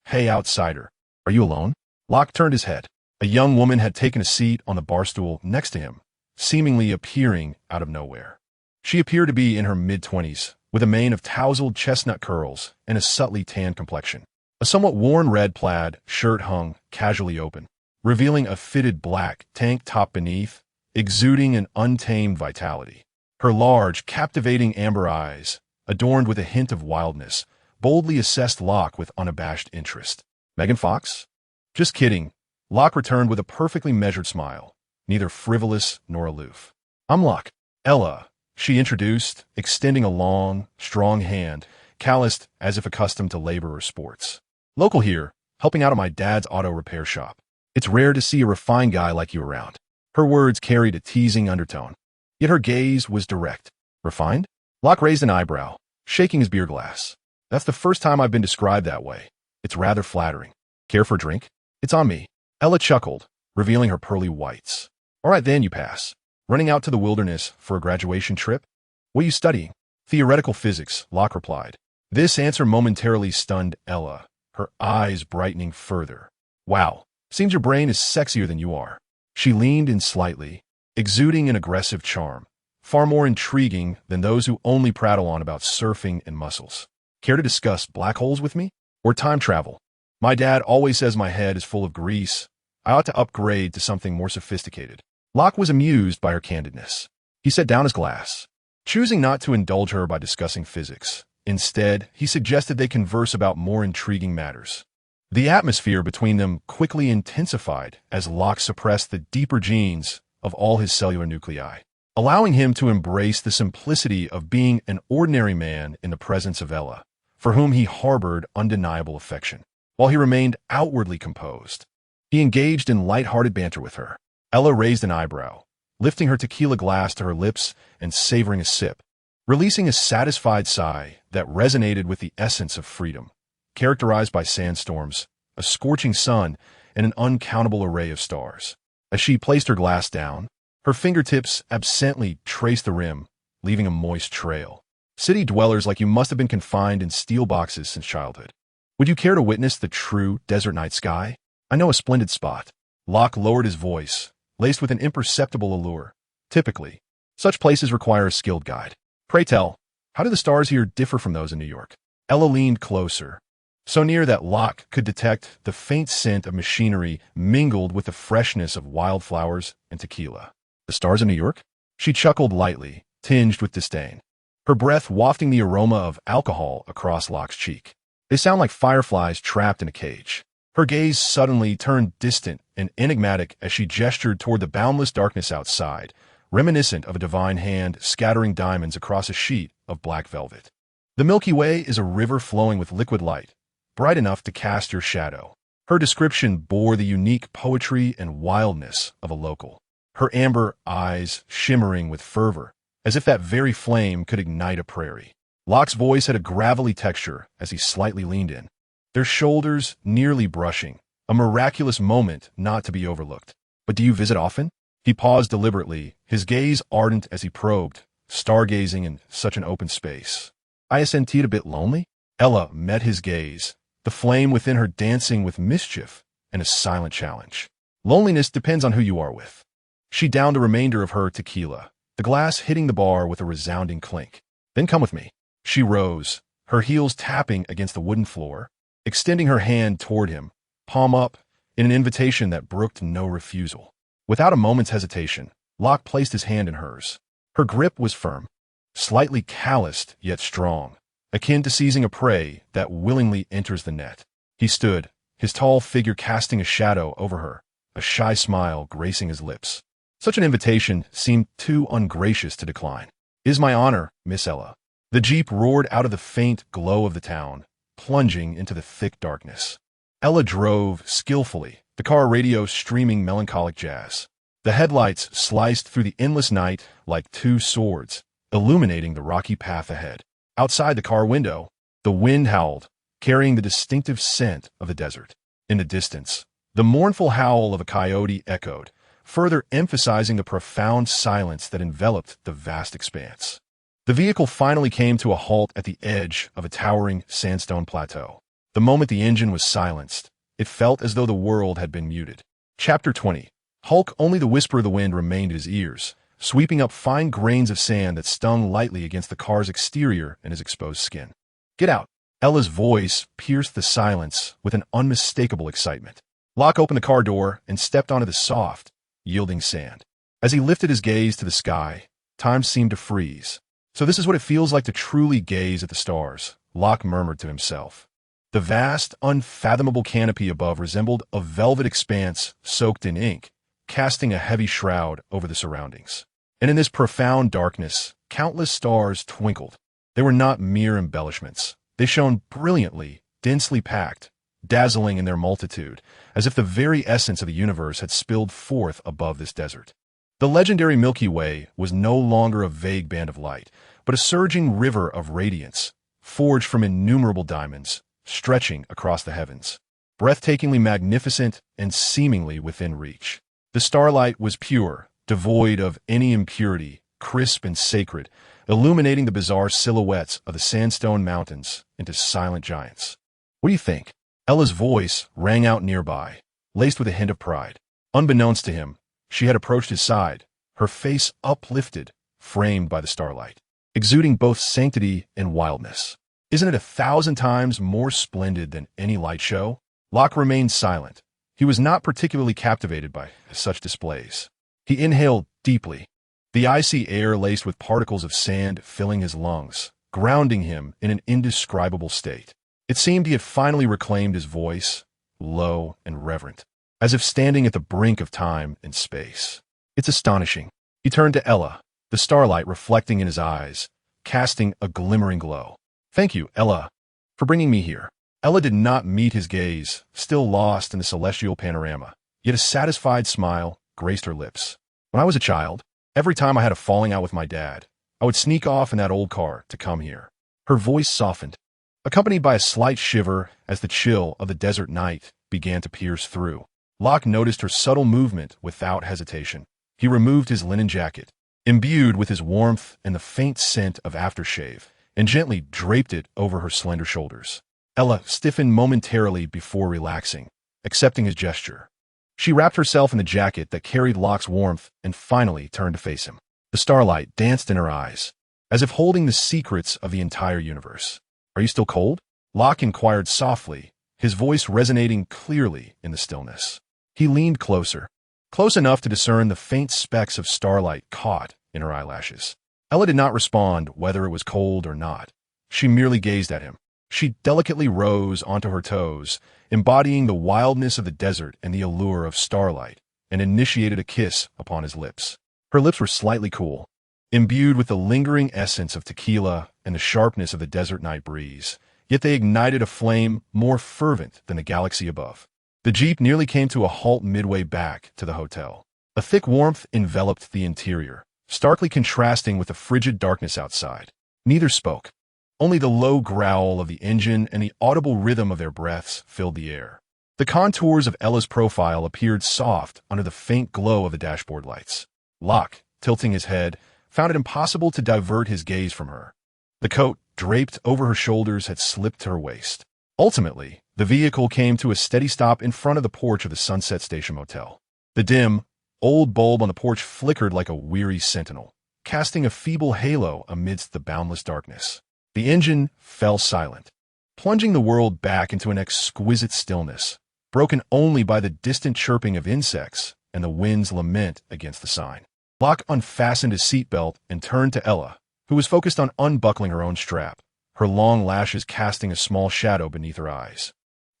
Hey, outsider. Are you alone? Locke turned his head. A young woman had taken a seat on the bar stool next to him, seemingly appearing out of nowhere. She appeared to be in her mid-20s, with a mane of tousled chestnut curls and a subtly tanned complexion. A somewhat worn red plaid shirt hung casually open, revealing a fitted black tank top beneath, exuding an untamed vitality. Her large, captivating amber eyes, adorned with a hint of wildness, boldly assessed Locke with unabashed interest. Megan Fox? Just kidding. Locke returned with a perfectly measured smile, neither frivolous nor aloof. I'm Locke. Ella, she introduced, extending a long, strong hand, calloused as if accustomed to labor or sports. Local here, helping out at my dad's auto repair shop. It's rare to see a refined guy like you around. Her words carried a teasing undertone, yet her gaze was direct. Refined? Locke raised an eyebrow, shaking his beer glass. That's the first time I've been described that way. It's rather flattering. Care for a drink? It's on me. Ella chuckled, revealing her pearly whites. All right then, you pass. Running out to the wilderness for a graduation trip? What are you studying? Theoretical physics, Locke replied. This answer momentarily stunned Ella, her eyes brightening further. Wow, seems your brain is sexier than you are. She leaned in slightly, exuding an aggressive charm, far more intriguing than those who only prattle on about surfing and muscles. Care to discuss black holes with me? Or time travel? My dad always says my head is full of grease. I ought to upgrade to something more sophisticated. Locke was amused by her candidness. He set down his glass, choosing not to indulge her by discussing physics. Instead, he suggested they converse about more intriguing matters. The atmosphere between them quickly intensified as Locke suppressed the deeper genes of all his cellular nuclei, allowing him to embrace the simplicity of being an ordinary man in the presence of Ella, for whom he harbored undeniable affection. While he remained outwardly composed, he engaged in light-hearted banter with her. Ella raised an eyebrow, lifting her tequila glass to her lips and savoring a sip, releasing a satisfied sigh that resonated with the essence of freedom, characterized by sandstorms, a scorching sun, and an uncountable array of stars. As she placed her glass down, her fingertips absently traced the rim, leaving a moist trail. City dwellers like you must have been confined in steel boxes since childhood. Would you care to witness the true desert night sky? I know a splendid spot. Locke lowered his voice, laced with an imperceptible allure. Typically, such places require a skilled guide. Pray tell, how do the stars here differ from those in New York? Ella leaned closer, so near that Locke could detect the faint scent of machinery mingled with the freshness of wildflowers and tequila. The stars in New York? She chuckled lightly, tinged with disdain, her breath wafting the aroma of alcohol across Locke's cheek. They sound like fireflies trapped in a cage. Her gaze suddenly turned distant and enigmatic as she gestured toward the boundless darkness outside, reminiscent of a divine hand scattering diamonds across a sheet of black velvet. The Milky Way is a river flowing with liquid light, bright enough to cast your shadow. Her description bore the unique poetry and wildness of a local, her amber eyes shimmering with fervor, as if that very flame could ignite a prairie. Locke's voice had a gravelly texture as he slightly leaned in, their shoulders nearly brushing, a miraculous moment not to be overlooked. But do you visit often? He paused deliberately, his gaze ardent as he probed, stargazing in such an open space. Isn't it a bit lonely? Ella met his gaze, the flame within her dancing with mischief and a silent challenge. Loneliness depends on who you are with. She downed the remainder of her tequila, the glass hitting the bar with a resounding clink. Then come with me. She rose, her heels tapping against the wooden floor, extending her hand toward him, palm up, in an invitation that brooked no refusal. Without a moment's hesitation, Locke placed his hand in hers. Her grip was firm, slightly calloused yet strong, akin to seizing a prey that willingly enters the net. He stood, his tall figure casting a shadow over her, a shy smile gracing his lips. Such an invitation seemed too ungracious to decline. "Is my honor, Miss Ella." The jeep roared out of the faint glow of the town, plunging into the thick darkness. Ella drove skillfully, the car radio streaming melancholic jazz. The headlights sliced through the endless night like two swords, illuminating the rocky path ahead. Outside the car window, the wind howled, carrying the distinctive scent of the desert. In the distance, the mournful howl of a coyote echoed, further emphasizing the profound silence that enveloped the vast expanse. The vehicle finally came to a halt at the edge of a towering sandstone plateau. The moment the engine was silenced, it felt as though the world had been muted. Chapter 20. Hulk. Only the whisper of the wind remained in his ears, sweeping up fine grains of sand that stung lightly against the car's exterior and his exposed skin. "Get out!" Ella's voice pierced the silence with an unmistakable excitement. Locke opened the car door and stepped onto the soft, yielding sand. As he lifted his gaze to the sky, time seemed to freeze. "So this is what it feels like to truly gaze at the stars," Locke murmured to himself. The vast, unfathomable canopy above resembled a velvet expanse soaked in ink, casting a heavy shroud over the surroundings. And in this profound darkness, countless stars twinkled. They were not mere embellishments. They shone brilliantly, densely packed, dazzling in their multitude, as if the very essence of the universe had spilled forth above this desert. The legendary Milky Way was no longer a vague band of light, but a surging river of radiance, forged from innumerable diamonds, stretching across the heavens. Breathtakingly magnificent and seemingly within reach. The starlight was pure, devoid of any impurity, crisp and sacred, illuminating the bizarre silhouettes of the sandstone mountains into silent giants. "What do you think?" Ella's voice rang out nearby, laced with a hint of pride. Unbeknownst to him, she had approached his side, her face uplifted, framed by the starlight, exuding both sanctity and wildness. "Isn't it 1,000 times more splendid than any light show?" Locke remained silent. He was not particularly captivated by such displays. He inhaled deeply, the icy air laced with particles of sand filling his lungs, grounding him in an indescribable state. It seemed he had finally reclaimed his voice, low and reverent, as if standing at the brink of time and space. "It's astonishing." He turned to Ella, the starlight reflecting in his eyes, casting a glimmering glow. "Thank you, Ella, for bringing me here." Ella did not meet his gaze, still lost in the celestial panorama, yet a satisfied smile graced her lips. "When I was a child, every time I had a falling out with my dad, I would sneak off in that old car to come here." Her voice softened, accompanied by a slight shiver as the chill of the desert night began to pierce through. Locke noticed her subtle movement without hesitation. He removed his linen jacket, imbued with his warmth and the faint scent of aftershave, and gently draped it over her slender shoulders. Ella stiffened momentarily before relaxing, accepting his gesture. She wrapped herself in the jacket that carried Locke's warmth and finally turned to face him. The starlight danced in her eyes, as if holding the secrets of the entire universe. "Are you still cold?" Locke inquired softly, his voice resonating clearly in the stillness. He leaned closer, close enough to discern the faint specks of starlight caught in her eyelashes. Ella did not respond whether it was cold or not. She merely gazed at him. She delicately rose onto her toes, embodying the wildness of the desert and the allure of starlight, and initiated a kiss upon his lips. Her lips were slightly cool, imbued with the lingering essence of tequila and the sharpness of the desert night breeze, yet they ignited a flame more fervent than the galaxy above. The Jeep nearly came to a halt midway back to the hotel. A thick warmth enveloped the interior, starkly contrasting with the frigid darkness outside. Neither spoke. Only the low growl of the engine and the audible rhythm of their breaths filled the air. The contours of Ella's profile appeared soft under the faint glow of the dashboard lights. Locke, tilting his head, found it impossible to divert his gaze from her. The coat, draped over her shoulders, had slipped to her waist. Ultimately, the vehicle came to a steady stop in front of the porch of the Sunset Station Motel. The dim, old bulb on the porch flickered like a weary sentinel, casting a feeble halo amidst the boundless darkness. The engine fell silent, plunging the world back into an exquisite stillness, broken only by the distant chirping of insects and the wind's lament against the sign. Locke unfastened his seatbelt and turned to Ella, who was focused on unbuckling her own strap, her long lashes casting a small shadow beneath her eyes.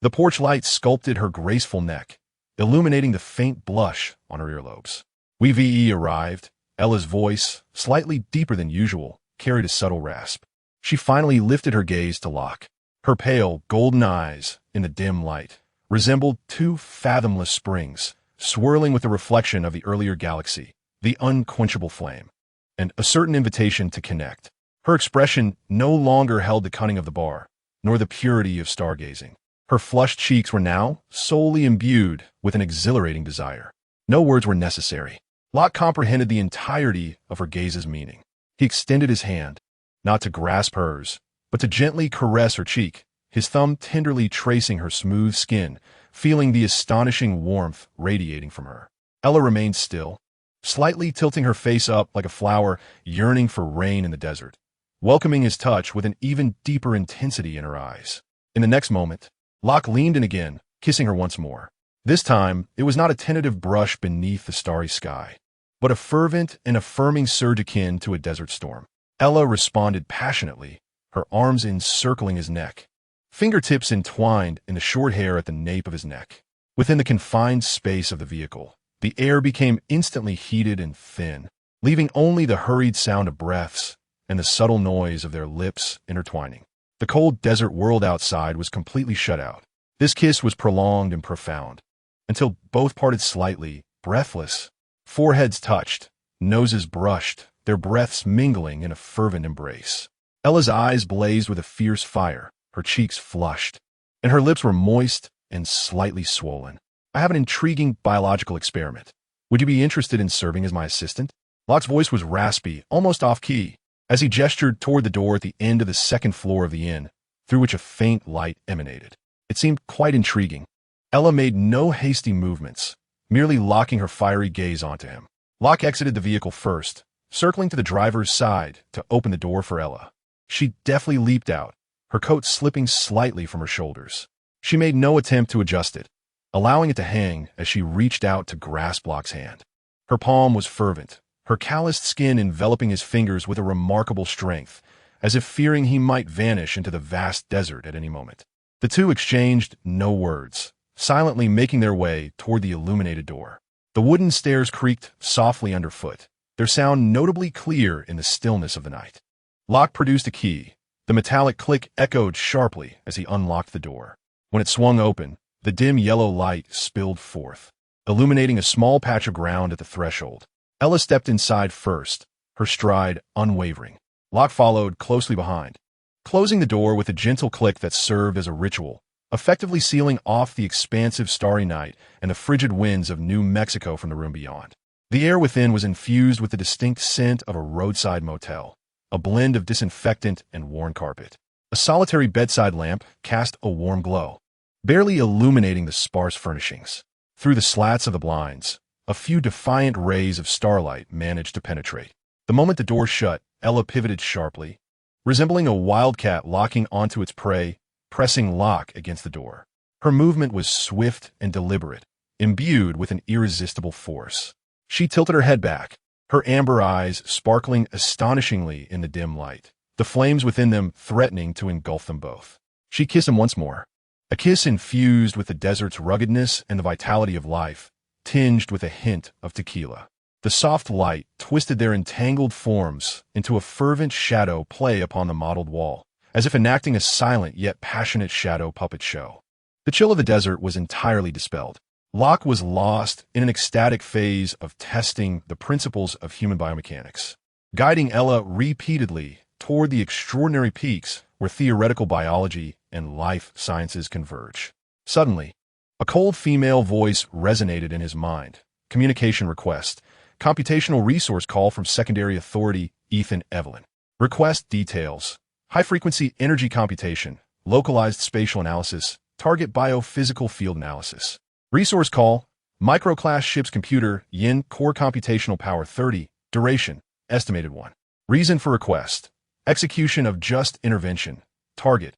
The porch light sculpted her graceful neck, illuminating the faint blush on her earlobes. "We arrived." Ella's voice, slightly deeper than usual, carried a subtle rasp. She finally lifted her gaze to Locke. Her pale, golden eyes, in the dim light, resembled two fathomless springs, swirling with the reflection of the earlier galaxy, the unquenchable flame, and a certain invitation to connect. Her expression no longer held the cunning of the bar, nor the purity of stargazing. Her flushed cheeks were now solely imbued with an exhilarating desire. No words were necessary. Locke comprehended the entirety of her gaze's meaning. He extended his hand, not to grasp hers, but to gently caress her cheek, his thumb tenderly tracing her smooth skin, feeling the astonishing warmth radiating from her. Ella remained still, slightly tilting her face up like a flower yearning for rain in the desert, welcoming his touch with an even deeper intensity in her eyes. In the next moment, Locke leaned in again, kissing her once more. This time, it was not a tentative brush beneath the starry sky, but a fervent and affirming surge akin to a desert storm. Ella responded passionately, her arms encircling his neck, fingertips entwined in the short hair at the nape of his neck. Within the confined space of the vehicle, the air became instantly heated and thin, leaving only the hurried sound of breaths and the subtle noise of their lips intertwining. The cold desert world outside was completely shut out. This kiss was prolonged and profound, until both parted slightly, breathless. Foreheads touched, noses brushed, their breaths mingling in a fervent embrace. Ella's eyes blazed with a fierce fire, her cheeks flushed, and her lips were moist and slightly swollen. I have an intriguing biological experiment. Would you be interested in serving as my assistant? Locke's voice was raspy, almost off-key, as he gestured toward the door at the end of the second floor of the inn, through which a faint light emanated. It seemed quite intriguing. Ella made no hasty movements, merely locking her fiery gaze onto him. Locke exited the vehicle first, circling to the driver's side to open the door for Ella. She deftly leaped out, her coat slipping slightly from her shoulders. She made no attempt to adjust it, allowing it to hang as she reached out to grasp Locke's hand. Her palm was fervent, her calloused skin enveloping his fingers with a remarkable strength, as if fearing he might vanish into the vast desert at any moment. The two exchanged no words, silently making their way toward the illuminated door. The wooden stairs creaked softly underfoot, their sound notably clear in the stillness of the night. Locke produced a key. The metallic click echoed sharply as he unlocked the door. When it swung open, the dim yellow light spilled forth, illuminating a small patch of ground at the threshold. Ella stepped inside first, her stride unwavering. Locke followed closely behind, closing the door with a gentle click that served as a ritual, effectively sealing off the expansive starry night and the frigid winds of New Mexico from the room beyond. The air within was infused with the distinct scent of a roadside motel, a blend of disinfectant and worn carpet. A solitary bedside lamp cast a warm glow, barely illuminating the sparse furnishings. Through the slats of the blinds, a few defiant rays of starlight managed to penetrate. The moment the door shut, Ella pivoted sharply, resembling a wildcat locking onto its prey, pressing Locke against the door. Her movement was swift and deliberate, imbued with an irresistible force. She tilted her head back, her amber eyes sparkling astonishingly in the dim light, the flames within them threatening to engulf them both. She kissed him once more, a kiss infused with the desert's ruggedness and the vitality of life, tinged with a hint of tequila. The soft light twisted their entangled forms into a fervent shadow play upon the mottled wall, as if enacting a silent yet passionate shadow puppet show. The chill of the desert was entirely dispelled. Locke was lost in an ecstatic phase of testing the principles of human biomechanics, guiding Ella repeatedly toward the extraordinary peaks where theoretical biology and life sciences converge. Suddenly, a cold female voice resonated in his mind. Communication request. Computational resource call from secondary authority Ethan Evelyn. Request details. High-frequency energy computation. Localized spatial analysis. Target biophysical field analysis. Resource call. Microclass ship's computer. Yin core computational power 30. Duration. Estimated 1. Reason for request. Execution of just intervention. Target.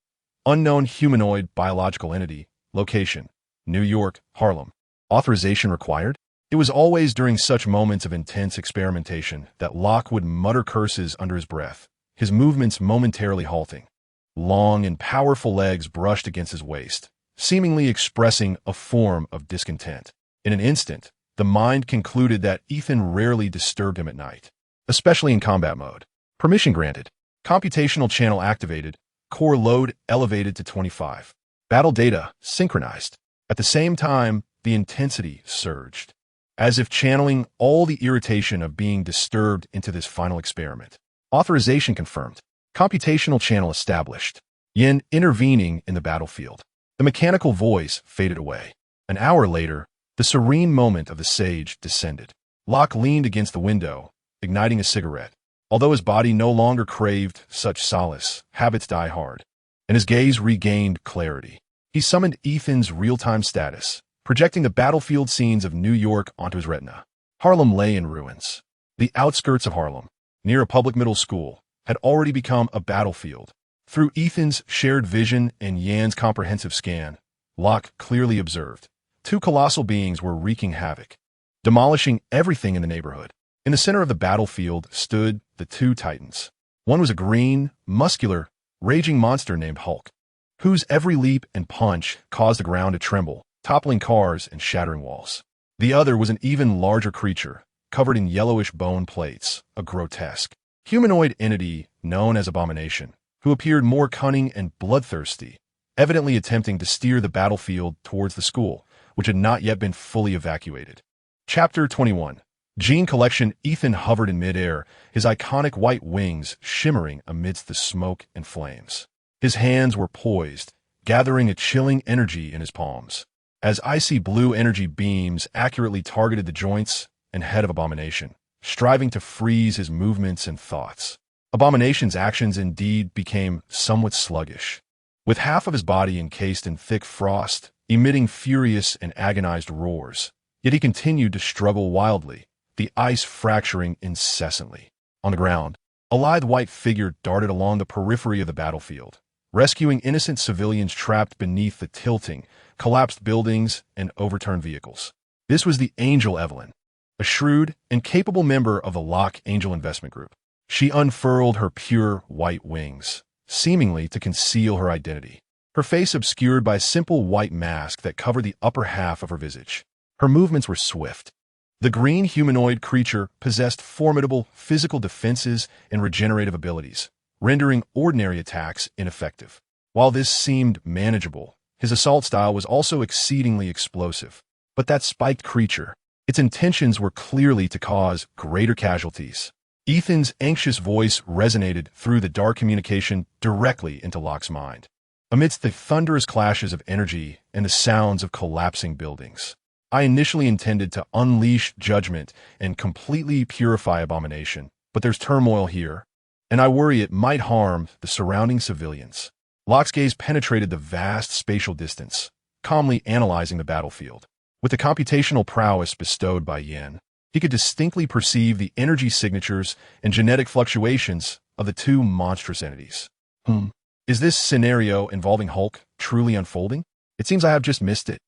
Unknown humanoid biological entity. Location. New York, Harlem. Authorization required? It was always during such moments of intense experimentation that Locke would mutter curses under his breath, his movements momentarily halting. Long and powerful legs brushed against his waist, seemingly expressing a form of discontent. In an instant, the mind concluded that Ethan rarely disturbed him at night, especially in combat mode. Permission granted. Computational channel activated. Core load elevated to 25. Battle data synchronized. At the same time, the intensity surged. as if channeling all the irritation of being disturbed into this final experiment. Authorization confirmed. Computational channel established. Yin intervening in the battlefield. The mechanical voice faded away. An hour later, the serene moment of the sage descended. Locke leaned against the window, igniting a cigarette. Although his body no longer craved such solace, habits die hard, and his gaze regained clarity. He summoned Ethan's real-time status, projecting the battlefield scenes of New York onto his retina. Harlem lay in ruins. The outskirts of Harlem, near a public middle school, had already become a battlefield. Through Ethan's shared vision and Yan's comprehensive scan, Locke clearly observed. Two colossal beings were wreaking havoc, demolishing everything in the neighborhood. In the center of the battlefield stood the two titans. One was a green, muscular, raging monster named Hulk, whose every leap and punch caused the ground to tremble, toppling cars and shattering walls. The other was an even larger creature, covered in yellowish bone plates, a grotesque, humanoid entity known as Abomination, who appeared more cunning and bloodthirsty, evidently attempting to steer the battlefield towards the school, which had not yet been fully evacuated. Chapter 21. Gene Collection. Ethan hovered in midair, his iconic white wings shimmering amidst the smoke and flames. His hands were poised, gathering a chilling energy in his palms, as icy blue energy beams accurately targeted the joints and head of Abomination, striving to freeze his movements and thoughts. Abomination's actions indeed became somewhat sluggish, with half of his body encased in thick frost, emitting furious and agonized roars. Yet he continued to struggle wildly, the ice fracturing incessantly. On the ground, a lithe white figure darted along the periphery of the battlefield, rescuing innocent civilians trapped beneath the tilting, collapsed buildings and overturned vehicles. This was the Angel Evelyn, a shrewd and capable member of the Locke Angel Investment Group. She unfurled her pure white wings, seemingly to conceal her identity, her face obscured by a simple white mask that covered the upper half of her visage. Her movements were swift. The green humanoid creature possessed formidable physical defenses and regenerative abilities, rendering ordinary attacks ineffective. While this seemed manageable, his assault style was also exceedingly explosive. But that spiked creature, its intentions were clearly to cause greater casualties. Ethan's anxious voice resonated through the dark communication directly into Locke's mind. Amidst the thunderous clashes of energy and the sounds of collapsing buildings, I initially intended to unleash judgment and completely purify Abomination, but there's turmoil here, and I worry it might harm the surrounding civilians. Locke's gaze penetrated the vast spatial distance, calmly analyzing the battlefield. With the computational prowess bestowed by Yin, he could distinctly perceive the energy signatures and genetic fluctuations of the two monstrous entities. Is this scenario involving Hulk truly unfolding? It seems I have just missed it.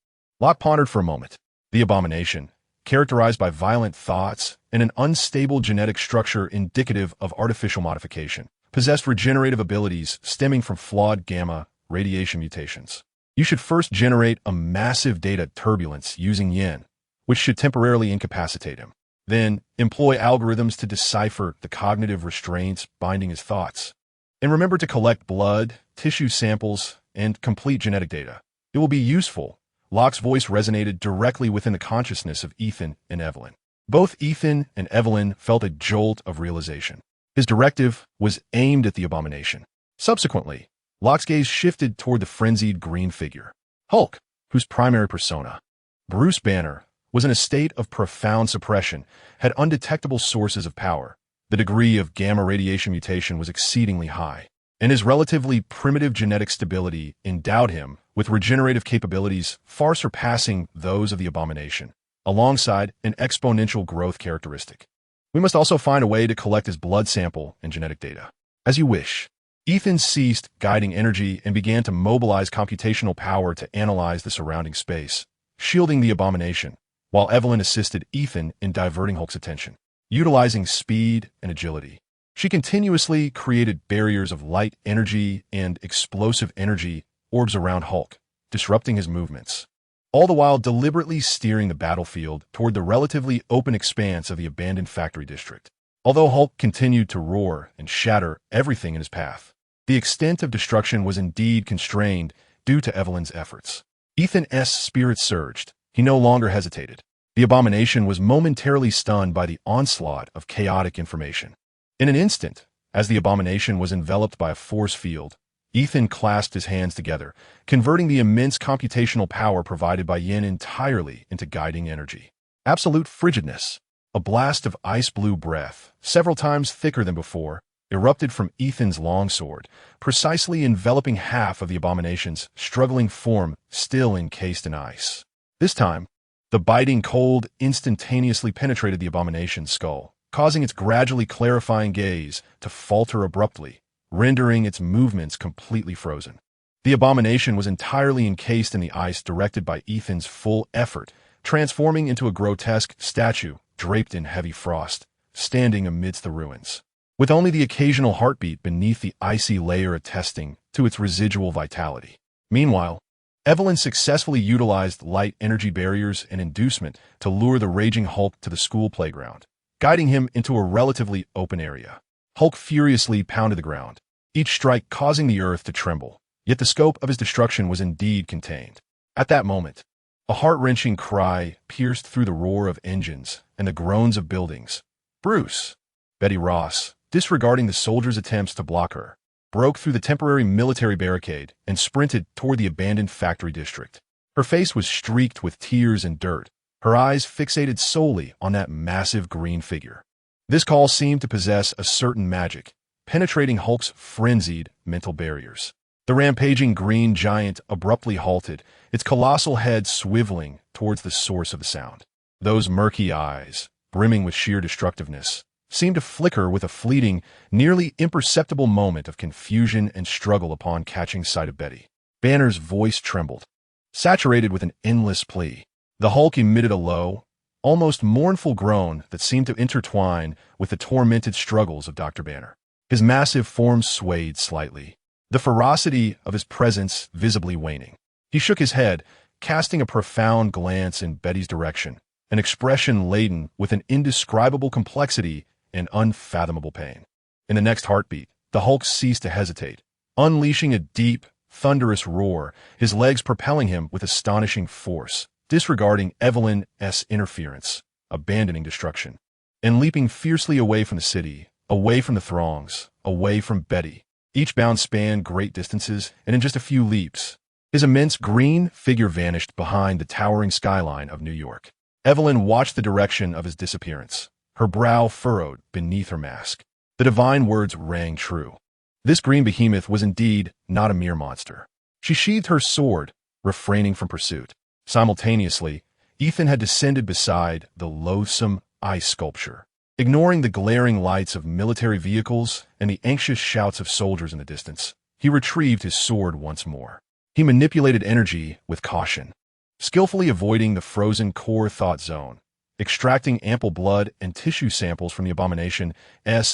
Locke pondered for a moment. The Abomination, characterized by violent thoughts and an unstable genetic structure indicative of artificial modification, possessed regenerative abilities stemming from flawed gamma radiation mutations. You should first generate a massive data turbulence using Yin, which should temporarily incapacitate him. Then, employ algorithms to decipher the cognitive restraints binding his thoughts. And remember to collect blood, tissue samples, and complete genetic data. It will be useful. Locke's voice resonated directly within the consciousness of Ethan and Evelyn. Both Ethan and Evelyn felt a jolt of realization. His directive was aimed at the Abomination. Subsequently, Locke's gaze shifted toward the frenzied green figure. Hulk, whose primary persona, Bruce Banner, was in a state of profound suppression, had undetectable sources of power. The degree of gamma radiation mutation was exceedingly high, and his relatively primitive genetic stability endowed him with regenerative capabilities far surpassing those of the Abomination, alongside an exponential growth characteristic. We must also find a way to collect his blood sample and genetic data. As you wish. Ethan ceased guiding energy and began to mobilize computational power to analyze the surrounding space, shielding the Abomination, while Evelyn assisted Ethan in diverting Hulk's attention. Utilizing speed and agility, she continuously created barriers of light energy and explosive energy orbs around Hulk, disrupting his movements, all the while deliberately steering the battlefield toward the relatively open expanse of the abandoned factory district. Although Hulk continued to roar and shatter everything in his path, the extent of destruction was indeed constrained due to Evelyn's efforts. Ethan's spirit surged. He no longer hesitated. The abomination was momentarily stunned by the onslaught of chaotic information. In an instant, as the abomination was enveloped by a force field, Ethan clasped his hands together, converting the immense computational power provided by Yin entirely into guiding energy. Absolute frigidness, a blast of ice-blue breath, several times thicker than before, erupted from Ethan's longsword, precisely enveloping half of the abomination's struggling form still encased in ice. This time, the biting cold instantaneously penetrated the abomination's skull, causing its gradually clarifying gaze to falter abruptly, rendering its movements completely frozen. The abomination was entirely encased in the ice directed by Ethan's full effort, transforming into a grotesque statue draped in heavy frost, standing amidst the ruins, with only the occasional heartbeat beneath the icy layer attesting to its residual vitality. Meanwhile, Evelyn successfully utilized light energy barriers and inducement to lure the raging Hulk to the school playground, guiding him into a relatively open area. Hulk furiously pounded the ground, each strike causing the earth to tremble, yet the scope of his destruction was indeed contained. At that moment, a heart-wrenching cry pierced through the roar of engines and the groans of buildings. Bruce, Betty Ross, disregarding the soldiers' attempts to block her, broke through the temporary military barricade and sprinted toward the abandoned factory district. Her face was streaked with tears and dirt, her eyes fixated solely on that massive green figure. This call seemed to possess a certain magic, penetrating Hulk's frenzied mental barriers. The rampaging green giant abruptly halted, its colossal head swiveling towards the source of the sound. Those murky eyes, brimming with sheer destructiveness, seemed to flicker with a fleeting, nearly imperceptible moment of confusion and struggle upon catching sight of Betty. Banner's voice trembled, saturated with an endless plea. The Hulk emitted a low, almost mournful groan that seemed to intertwine with the tormented struggles of Dr. Banner. His massive form swayed slightly, the ferocity of his presence visibly waning. He shook his head, casting a profound glance in Betty's direction, an expression laden with an indescribable complexity and unfathomable pain. In the next heartbeat, the Hulk ceased to hesitate, unleashing a deep, thunderous roar, his legs propelling him with astonishing force, disregarding Evelyn's interference, abandoning destruction, and leaping fiercely away from the city, away from the throngs, away from Betty. Each bound spanned great distances, and in just a few leaps, his immense green figure vanished behind the towering skyline of New York. Evelyn watched the direction of his disappearance, her brow furrowed beneath her mask. The divine words rang true. This green behemoth was indeed not a mere monster. She sheathed her sword, refraining from pursuit. Simultaneously, Ethan had descended beside the loathsome ice sculpture. Ignoring the glaring lights of military vehicles and the anxious shouts of soldiers in the distance, he retrieved his sword once more. He manipulated energy with caution, skillfully avoiding the frozen core thought zone, extracting ample blood and tissue samples from the abomination's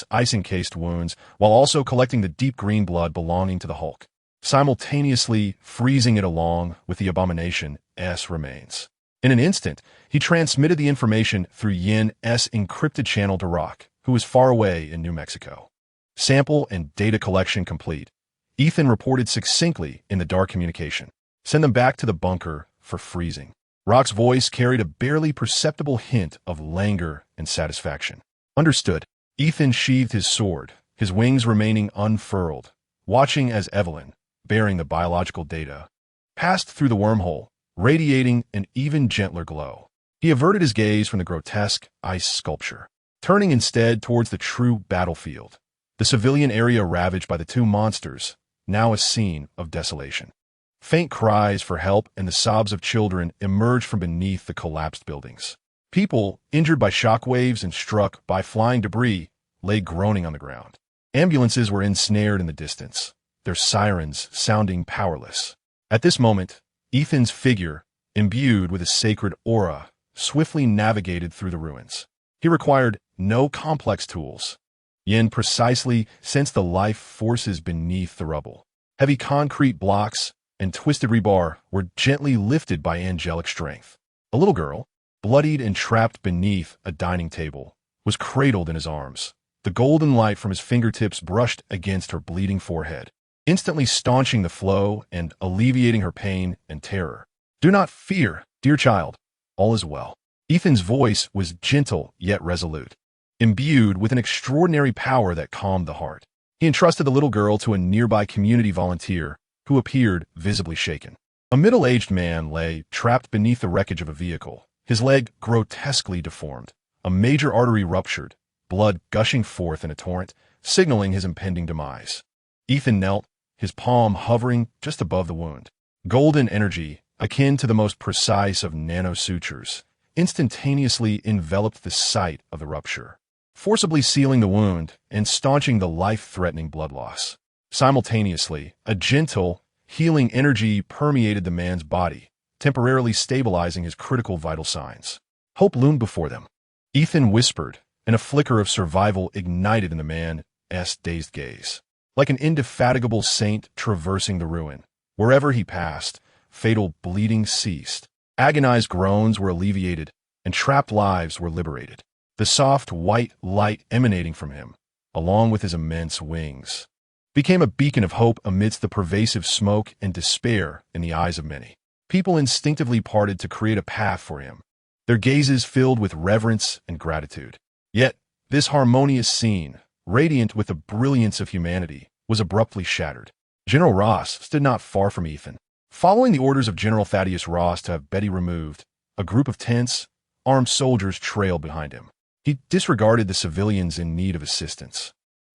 ice-encased wounds, while also collecting the deep green blood belonging to the Hulk, simultaneously freezing it along with the abomination's remains. In an instant, he transmitted the information through Yin's encrypted channel to Locke, who was far away in New Mexico. Sample and data collection complete. Ethan reported succinctly in the dark communication. Send them back to the bunker for freezing. Locke's voice carried a barely perceptible hint of languor and satisfaction. Understood. Ethan sheathed his sword, his wings remaining unfurled, watching as Evelyn, bearing the biological data, passed through the wormhole, radiating an even gentler glow. He averted his gaze from the grotesque ice sculpture, turning instead towards the true battlefield, the civilian area ravaged by the two monsters, now a scene of desolation. Faint cries for help and the sobs of children emerged from beneath the collapsed buildings. People, injured by shockwaves and struck by flying debris, lay groaning on the ground. Ambulances were ensnared in the distance, their sirens sounding powerless. At this moment, Ethan's figure, imbued with a sacred aura, swiftly navigated through the ruins. He required no complex tools. Yin precisely sensed the life forces beneath the rubble. Heavy concrete blocks and twisted rebar were gently lifted by angelic strength. A little girl, bloodied and trapped beneath a dining table, was cradled in his arms. The golden light from his fingertips brushed against her bleeding forehead, instantly staunching the flow and alleviating her pain and terror. Do not fear, dear child. All is well. Ethan's voice was gentle yet resolute, imbued with an extraordinary power that calmed the heart. He entrusted the little girl to a nearby community volunteer who appeared visibly shaken. A middle-aged man lay trapped beneath the wreckage of a vehicle, his leg grotesquely deformed, a major artery ruptured, blood gushing forth in a torrent, signaling his impending demise. Ethan knelt, his palm hovering just above the wound. Golden energy, akin to the most precise of nanosutures, instantaneously enveloped the site of the rupture, forcibly sealing the wound and staunching the life-threatening blood loss. Simultaneously, a gentle, healing energy permeated the man's body, temporarily stabilizing his critical vital signs. Hope loomed before them. Ethan whispered, and a flicker of survival ignited in the man's dazed gaze. Like an indefatigable saint traversing the ruin, wherever he passed, fatal bleeding ceased. Agonized groans were alleviated, and trapped lives were liberated. The soft white light emanating from him, along with his immense wings, became a beacon of hope amidst the pervasive smoke and despair in the eyes of many. People instinctively parted to create a path for him, their gazes filled with reverence and gratitude. Yet, this harmonious scene, radiant with the brilliance of humanity, was abruptly shattered. General Ross stood not far from Ethan. Following the orders of General Thaddeus Ross to have Betty removed, a group of tense, armed soldiers trailed behind him. He disregarded the civilians in need of assistance.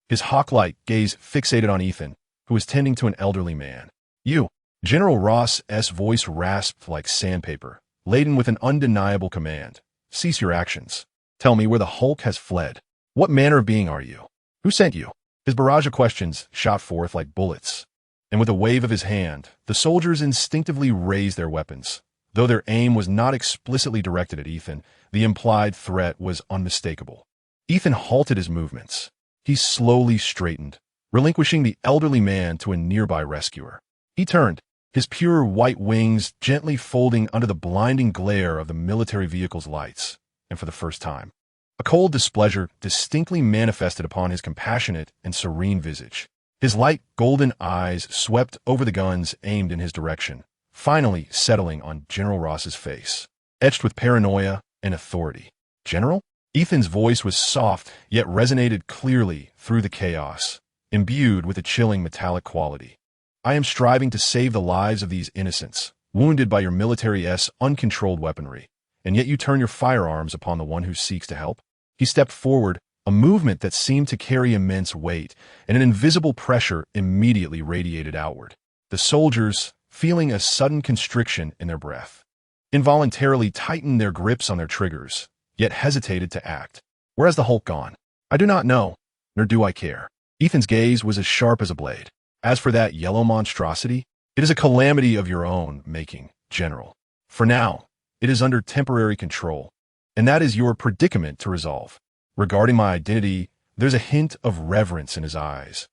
His hawk-like gaze fixated on Ethan, who was tending to an elderly man. "You." General Ross's voice rasped like sandpaper, laden with an undeniable command. "Cease your actions. Tell me where the Hulk has fled. What manner of being are you? Who sent you?" His barrage of questions shot forth like bullets, and with a wave of his hand, the soldiers instinctively raised their weapons. Though their aim was not explicitly directed at Ethan, the implied threat was unmistakable. Ethan halted his movements. He slowly straightened, relinquishing the elderly man to a nearby rescuer. He turned, his pure white wings gently folding under the blinding glare of the military vehicle's lights, and for the first time, a cold displeasure distinctly manifested upon his compassionate and serene visage. His light golden eyes swept over the guns aimed in his direction, finally settling on General Ross's face, etched with paranoia and authority. "General?" Ethan's voice was soft, yet resonated clearly through the chaos, imbued with a chilling metallic quality. "I am striving to save the lives of these innocents, wounded by your military's uncontrolled weaponry, and yet you turn your firearms upon the one who seeks to help." He stepped forward, a movement that seemed to carry immense weight, and an invisible pressure immediately radiated outward. The soldiers, feeling a sudden constriction in their breath, involuntarily tightened their grips on their triggers, yet hesitated to act. "Where has the Hulk gone?" "I do not know, nor do I care." Ethan's gaze was as sharp as a blade. "As for that yellow monstrosity, it is a calamity of your own making, General. For now, it is under temporary control, and that is your predicament to resolve. Regarding my identity, there's a hint of reverence in his eyes.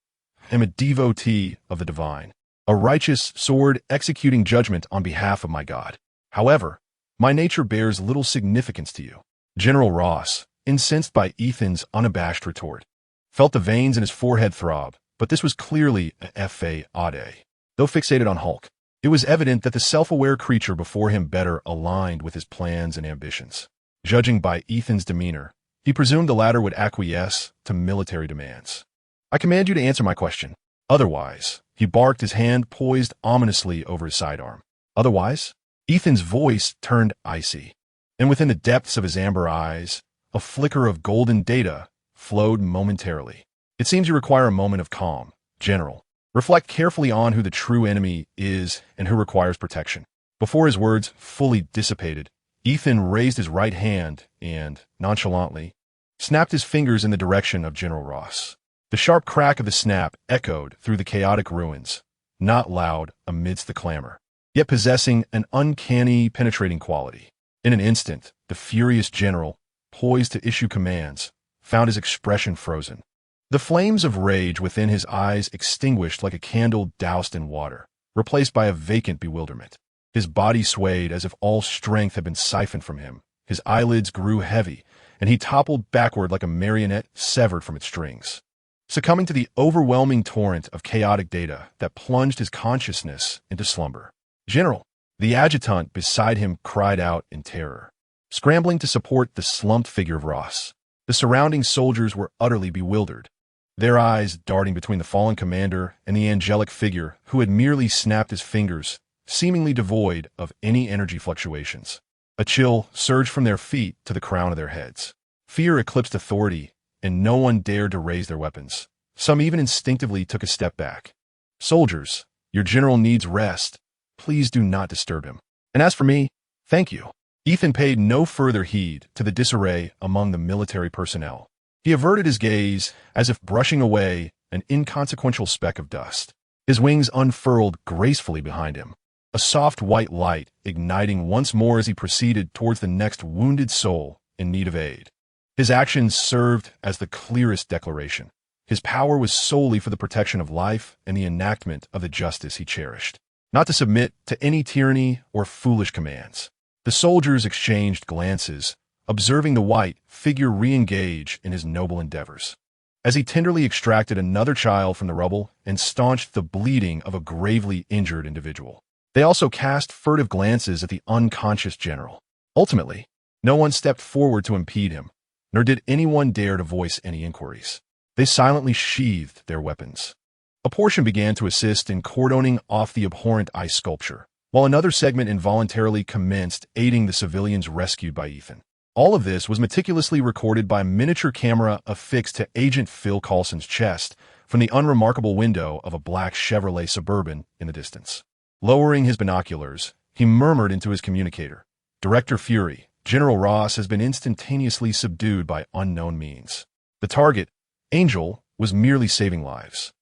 I am a devotee of the divine, a righteous sword executing judgment on behalf of my God. However, my nature bears little significance to you." General Ross, incensed by Ethan's unabashed retort, felt the veins in his forehead throb, but this was clearly a fade. Though fixated on Hulk, it was evident that the self-aware creature before him better aligned with his plans and ambitions. Judging by Ethan's demeanor, he presumed the latter would acquiesce to military demands. "I command you to answer my question. Otherwise," he barked, his hand poised ominously over his sidearm. "Otherwise?" Ethan's voice turned icy, and within the depths of his amber eyes, a flicker of golden data flowed momentarily. "It seems you require a moment of calm, General. Reflect carefully on who the true enemy is and who requires protection." Before his words fully dissipated, Ethan raised his right hand and, nonchalantly, snapped his fingers in the direction of General Ross. The sharp crack of the snap echoed through the chaotic ruins, not loud amidst the clamor, yet possessing an uncanny, penetrating quality. In an instant, the furious general, poised to issue commands, found his expression frozen. The flames of rage within his eyes extinguished like a candle doused in water, replaced by a vacant bewilderment. His body swayed as if all strength had been siphoned from him. His eyelids grew heavy, and he toppled backward like a marionette severed from its strings, succumbing to the overwhelming torrent of chaotic data that plunged his consciousness into slumber. "General!" The adjutant beside him cried out in terror. scrambling to support the slumped figure of Ross. The surrounding soldiers were utterly bewildered, their eyes darting between the fallen commander and the angelic figure who had merely snapped his fingers, seemingly devoid of any energy fluctuations. A chill surged from their feet to the crown of their heads. Fear eclipsed authority, and no one dared to raise their weapons. Some even instinctively took a step back. "Soldiers, your general needs rest. Please do not disturb him. And as for me, thank you." Ethan paid no further heed to the disarray among the military personnel. He averted his gaze as if brushing away an inconsequential speck of dust. His wings unfurled gracefully behind him, a soft white light igniting once more as he proceeded towards the next wounded soul in need of aid. His actions served as the clearest declaration. His power was solely for the protection of life and the enactment of the justice he cherished, not to submit to any tyranny or foolish commands. The soldiers exchanged glances, observing the white figure re-engage in his noble endeavors. As he tenderly extracted another child from the rubble and staunched the bleeding of a gravely injured individual, they also cast furtive glances at the unconscious general. Ultimately, no one stepped forward to impede him, nor did anyone dare to voice any inquiries. They silently sheathed their weapons. A portion began to assist in cordoning off the abhorrent ice sculpture, while another segment involuntarily commenced aiding the civilians rescued by Ethan. All of this was meticulously recorded by a miniature camera affixed to Agent Phil Coulson's chest from the unremarkable window of a black Chevrolet Suburban in the distance. Lowering his binoculars, he murmured into his communicator, "Director Fury, General Ross has been instantaneously subdued by unknown means. The target, Angel, was merely saving lives.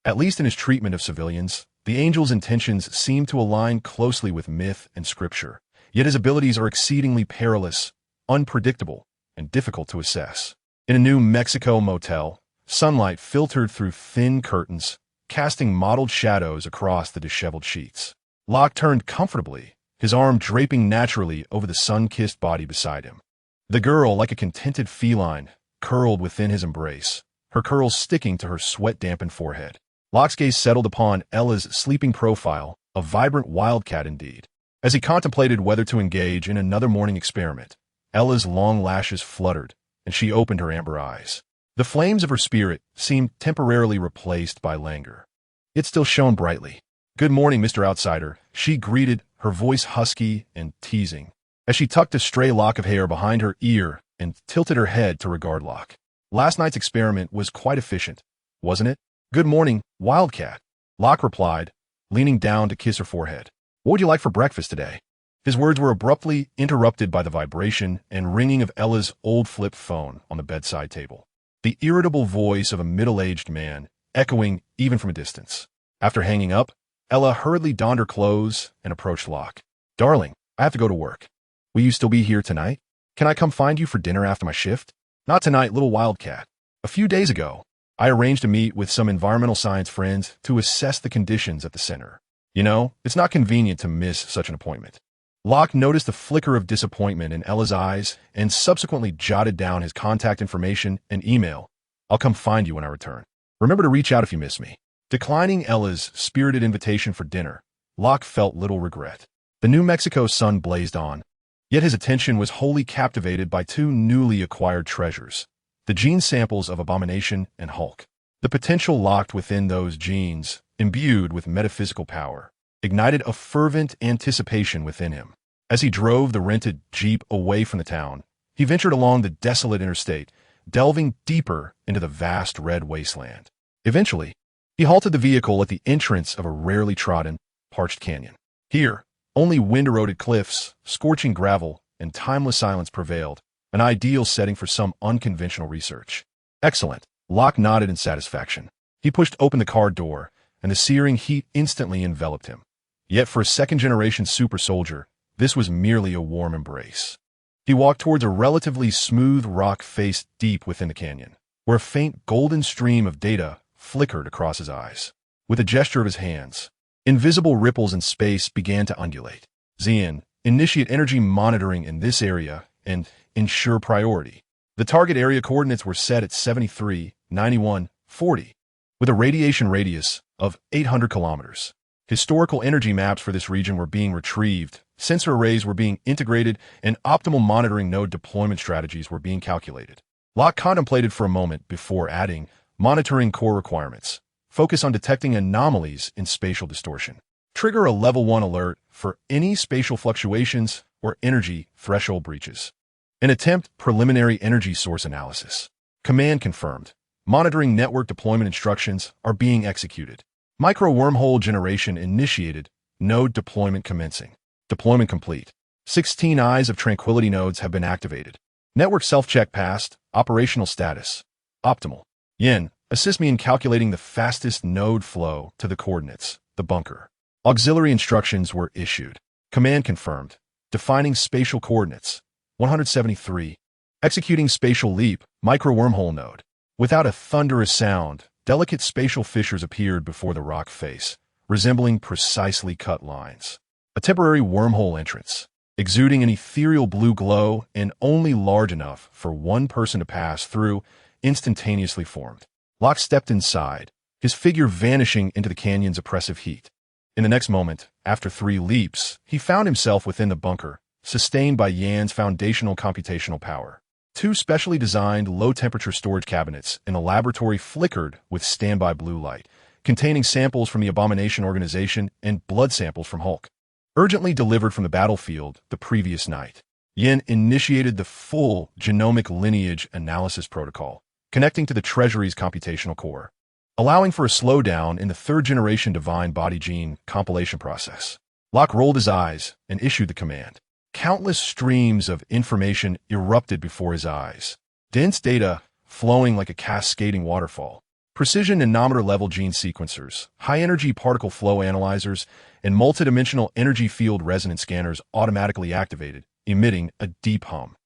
At least in his treatment of civilians, the Angel's intentions seem to align closely with myth and scripture, yet his abilities are exceedingly perilous, unpredictable, and difficult to assess." In a New Mexico motel, sunlight filtered through thin curtains, casting mottled shadows across the disheveled sheets. Locke turned comfortably, his arm draping naturally over the sun-kissed body beside him. The girl, like a contented feline, curled within his embrace, her curls sticking to her sweat-dampened forehead. Locke's gaze settled upon Ella's sleeping profile, a vibrant wildcat indeed. As he contemplated whether to engage in another morning experiment, Ella's long lashes fluttered, and she opened her amber eyes. The flames of her spirit seemed temporarily replaced by languor. It still shone brightly. "Good morning, Mr. Outsider," she greeted, her voice husky and teasing, as she tucked a stray lock of hair behind her ear and tilted her head to regard Locke. "Last night's experiment was quite efficient, wasn't it?" "Good morning, Wildcat," Locke replied, leaning down to kiss her forehead. "What would you like for breakfast today?" His words were abruptly interrupted by the vibration and ringing of Ella's old flip phone on the bedside table, the irritable voice of a middle-aged man, echoing even from a distance. After hanging up, Ella hurriedly donned her clothes and approached Locke. "Darling, I have to go to work. Will you still be here tonight? Can I come find you for dinner after my shift?" "Not tonight, little Wildcat. A few days ago, I arranged to meet with some environmental science friends to assess the conditions at the center. You know, it's not convenient to miss such an appointment." Locke noticed a flicker of disappointment in Ella's eyes and subsequently jotted down his contact information and email. "I'll come find you when I return. Remember to reach out if you miss me." Declining Ella's spirited invitation for dinner, Locke felt little regret. The New Mexico sun blazed on, yet his attention was wholly captivated by two newly acquired treasures, the gene samples of Abomination and Hulk. The potential locked within those genes, imbued with metaphysical power, ignited a fervent anticipation within him. As he drove the rented Jeep away from the town, he ventured along the desolate interstate, delving deeper into the vast red wasteland. Eventually, he halted the vehicle at the entrance of a rarely trodden, parched canyon. Here, only wind-eroded cliffs, scorching gravel, and timeless silence prevailed, an ideal setting for some unconventional research. "Excellent," Locke nodded in satisfaction. He pushed open the car door, and the searing heat instantly enveloped him. Yet for a second-generation super soldier, this was merely a warm embrace. He walked towards a relatively smooth rock face deep within the canyon, where a faint golden stream of data flickered across his eyes. With a gesture of his hands, invisible ripples in space began to undulate. "Zian, initiate energy monitoring in this area and ensure priority." The target area coordinates were set at 73, 91, 40, with a radiation radius of 800 kilometers. Historical energy maps for this region were being retrieved, sensor arrays were being integrated, and optimal monitoring node deployment strategies were being calculated. Locke contemplated for a moment before adding, monitoring core requirements. Focus on detecting anomalies in spatial distortion. Trigger a level 1 alert for any spatial fluctuations or energy threshold breaches. And attempt preliminary energy source analysis. Command confirmed. Monitoring network deployment instructions are being executed. Micro wormhole generation initiated. Node deployment commencing. Deployment complete. 16 Eyes of Tranquility nodes have been activated. Network self-check passed. Operational status. Optimal. Yin, assist me in calculating the fastest node flow to the coordinates, the bunker. Auxiliary instructions were issued. Command confirmed. Defining spatial coordinates. 173. Executing spatial leap, micro wormhole node. Without a thunderous sound, delicate spatial fissures appeared before the rock face, resembling precisely cut lines. A temporary wormhole entrance, exuding an ethereal blue glow and only large enough for one person to pass through, instantaneously formed. Locke stepped inside, his figure vanishing into the canyon's oppressive heat. In the next moment, after 3 leaps, he found himself within the bunker, sustained by Yan's foundational computational power. 2 specially designed low-temperature storage cabinets in a laboratory flickered with standby blue light, containing samples from the Abomination Organization and blood samples from Hulk. Urgently delivered from the battlefield the previous night, Yin initiated the full genomic lineage analysis protocol, connecting to the Treasury's computational core, allowing for a slowdown in the 3rd-generation divine body gene compilation process. Locke rolled his eyes and issued the command. Countless streams of information erupted before his eyes, dense data flowing like a cascading waterfall. Precision nanometer-level gene sequencers, high-energy particle flow analyzers, and multidimensional energy field resonance scanners automatically activated, emitting a deep hum.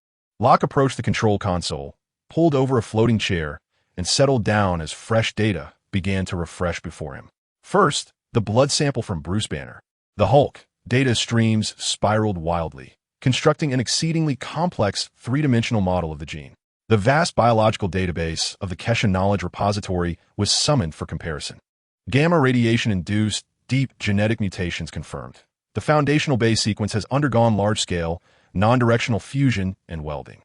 Locke approached the control console, pulled over a floating chair, and settled down as fresh data began to refresh before him. First, the blood sample from Bruce Banner. The Hulk data streams spiraled wildly, constructing an exceedingly complex 3-dimensional model of the gene. The vast biological database of the Kesha Knowledge Repository was summoned for comparison. Gamma radiation-induced deep genetic mutations confirmed. The foundational base sequence has undergone large-scale, non-directional fusion and welding.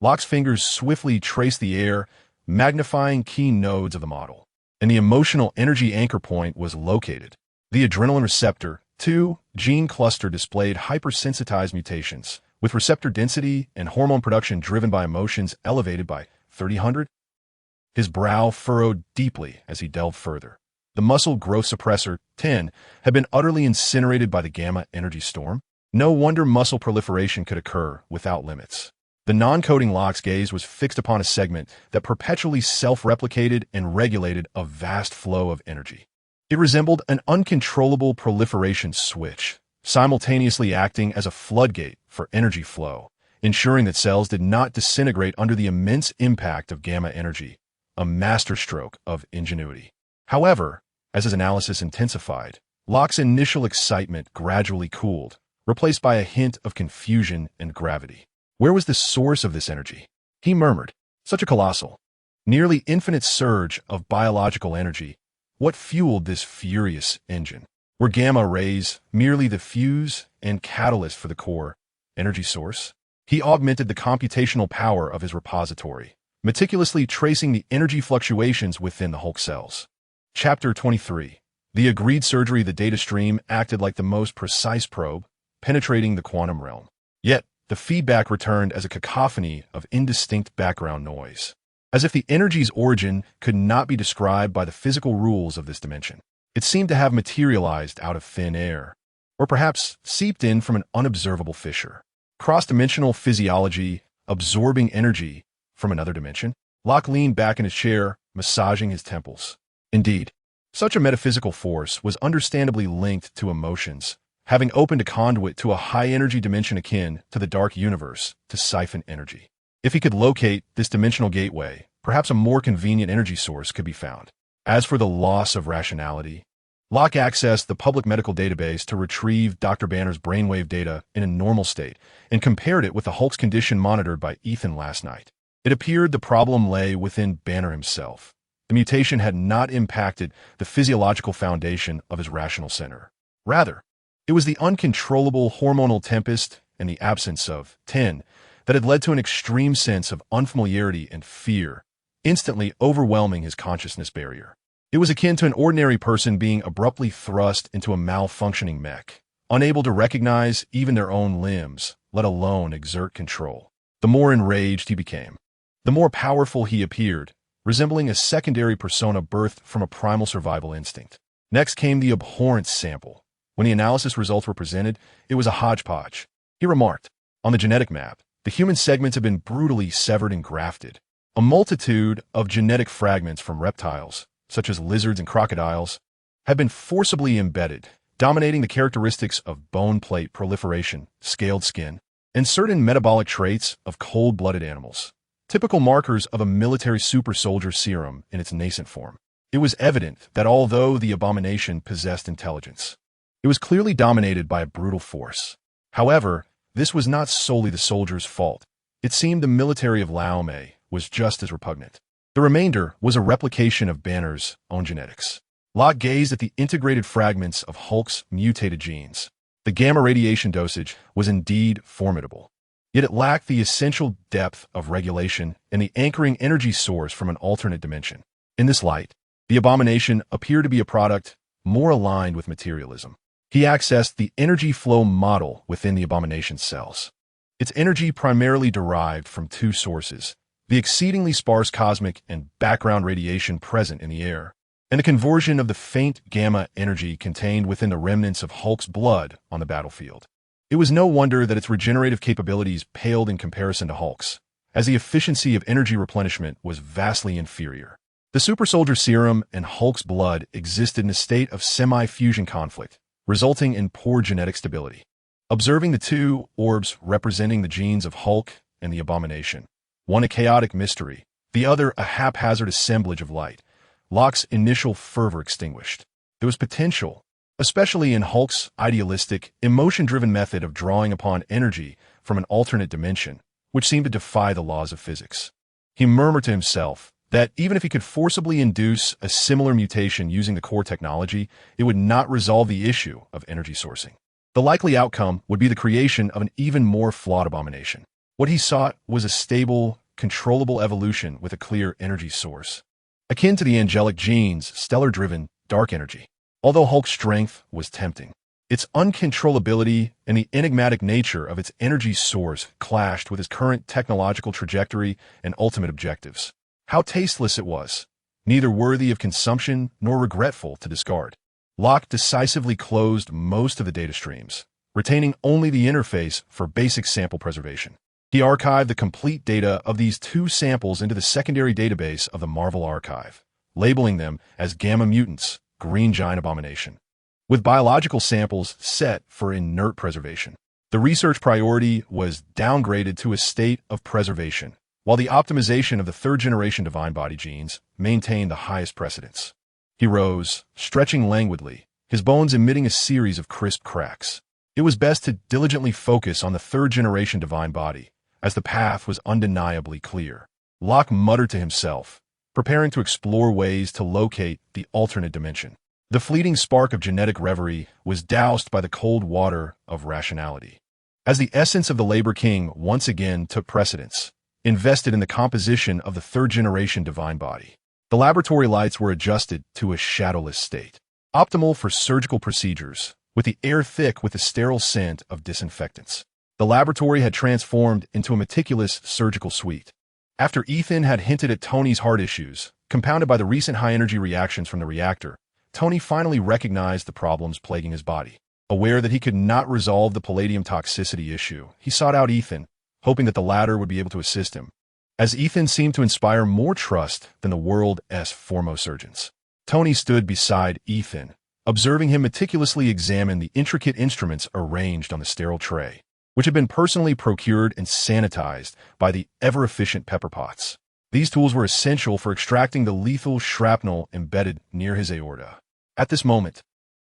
Locke's fingers swiftly traced the air, magnifying key nodes of the model. And the emotional energy anchor point was located. The adrenaline receptor 2 gene cluster displayed hypersensitized mutations, with receptor density and hormone production driven by emotions elevated by 300. His brow furrowed deeply as he delved further. The muscle growth suppressor 10 had been utterly incinerated by the gamma energy storm. No wonder muscle proliferation could occur without limits. The non-coding Locke's gaze was fixed upon a segment that perpetually self-replicated and regulated a vast flow of energy. It resembled an uncontrollable proliferation switch, simultaneously acting as a floodgate for energy flow, ensuring that cells did not disintegrate under the immense impact of gamma energy, a masterstroke of ingenuity. However, as his analysis intensified, Locke's initial excitement gradually cooled, replaced by a hint of confusion and gravity. Where was the source of this energy? He murmured, such a colossal, nearly infinite surge of biological energy. What fueled this furious engine? Were gamma rays merely the fuse and catalyst for the core energy source? He augmented the computational power of his repository, meticulously tracing the energy fluctuations within the Hulk cells. Chapter 23. The agreed surgery of the data stream acted like the most precise probe, penetrating the quantum realm. Yet, the feedback returned as a cacophony of indistinct background noise, as if the energy's origin could not be described by the physical rules of this dimension. It seemed to have materialized out of thin air, or perhaps seeped in from an unobservable fissure. Cross-dimensional physiology, absorbing energy from another dimension. Locke leaned back in his chair, massaging his temples. Indeed, such a metaphysical force was understandably linked to emotions, having opened a conduit to a high-energy dimension akin to the dark universe to siphon energy. If he could locate this dimensional gateway, perhaps a more convenient energy source could be found. As for the loss of rationality, Locke accessed the public medical database to retrieve Dr. Banner's brainwave data in a normal state and compared it with the Hulk's condition monitored by Ethan last night. It appeared the problem lay within Banner himself. The mutation had not impacted the physiological foundation of his rational center. Rather, it was the uncontrollable hormonal tempest and the absence of 10 that had led to an extreme sense of unfamiliarity and fear, instantly overwhelming his consciousness barrier. It was akin to an ordinary person being abruptly thrust into a malfunctioning mech, unable to recognize even their own limbs, let alone exert control. The more enraged he became, the more powerful he appeared, resembling a secondary persona birthed from a primal survival instinct. Next came the abhorrence sample. When the analysis results were presented, it was a hodgepodge. He remarked, on the genetic map, the human segments have been brutally severed and grafted. A multitude of genetic fragments from reptiles, such as lizards and crocodiles, have been forcibly embedded, dominating the characteristics of bone plate proliferation, scaled skin, and certain metabolic traits of cold-blooded animals, typical markers of a military super-soldier serum in its nascent form. It was evident that although the abomination possessed intelligence, it was clearly dominated by a brutal force. However, this was not solely the soldier's fault. It seemed the military of Laome was just as repugnant. The remainder was a replication of Banner's own genetics. Locke gazed at the integrated fragments of Hulk's mutated genes. The gamma radiation dosage was indeed formidable, yet it lacked the essential depth of regulation and the anchoring energy source from an alternate dimension. In this light, the abomination appeared to be a product more aligned with materialism. He accessed the energy flow model within the abomination's cells. Its energy primarily derived from two sources: the exceedingly sparse cosmic and background radiation present in the air, and the conversion of the faint gamma energy contained within the remnants of Hulk's blood on the battlefield. It was no wonder that its regenerative capabilities paled in comparison to Hulk's, as the efficiency of energy replenishment was vastly inferior. The super soldier serum and Hulk's blood existed in a state of semi-fusion conflict, resulting in poor genetic stability. Observing the two orbs representing the genes of Hulk and the abomination, one a chaotic mystery, the other a haphazard assemblage of light, Locke's initial fervor extinguished. There was potential, especially in Hulk's idealistic, emotion-driven method of drawing upon energy from an alternate dimension, which seemed to defy the laws of physics. He murmured to himself that even if he could forcibly induce a similar mutation using the core technology, it would not resolve the issue of energy sourcing. The likely outcome would be the creation of an even more flawed abomination. What he sought was a stable, controllable evolution with a clear energy source, akin to the angelic genes, stellar-driven, dark energy. Although Hulk's strength was tempting, its uncontrollability and the enigmatic nature of its energy source clashed with his current technological trajectory and ultimate objectives. How tasteless it was, neither worthy of consumption nor regretful to discard. Locke decisively closed most of the data streams, retaining only the interface for basic sample preservation. He archived the complete data of these two samples into the secondary database of the Marvel Archive, labeling them as Gamma Mutants, Green Giant Abomination, with biological samples set for inert preservation. The research priority was downgraded to a state of preservation, while the optimization of the third-generation divine body genes maintained the highest precedence. He rose, stretching languidly, his bones emitting a series of crisp cracks. It was best to diligently focus on the third-generation divine body, as the path was undeniably clear. Locke muttered to himself, preparing to explore ways to locate the alternate dimension. The fleeting spark of genetic reverie was doused by the cold water of rationality, as the essence of the Labor King once again took precedence, invested in the composition of the third-generation divine body. The laboratory lights were adjusted to a shadowless state, optimal for surgical procedures, with the air thick with the sterile scent of disinfectants. The laboratory had transformed into a meticulous surgical suite. After Ethan had hinted at Tony's heart issues, compounded by the recent high-energy reactions from the reactor, Tony finally recognized the problems plaguing his body. Aware that he could not resolve the palladium toxicity issue, he sought out Ethan, hoping that the latter would be able to assist him, as Ethan seemed to inspire more trust than the world's foremost surgeons. Tony stood beside Ethan, observing him meticulously examine the intricate instruments arranged on the sterile tray, which had been personally procured and sanitized by the ever-efficient pepper pots. These tools were essential for extracting the lethal shrapnel embedded near his aorta. At this moment,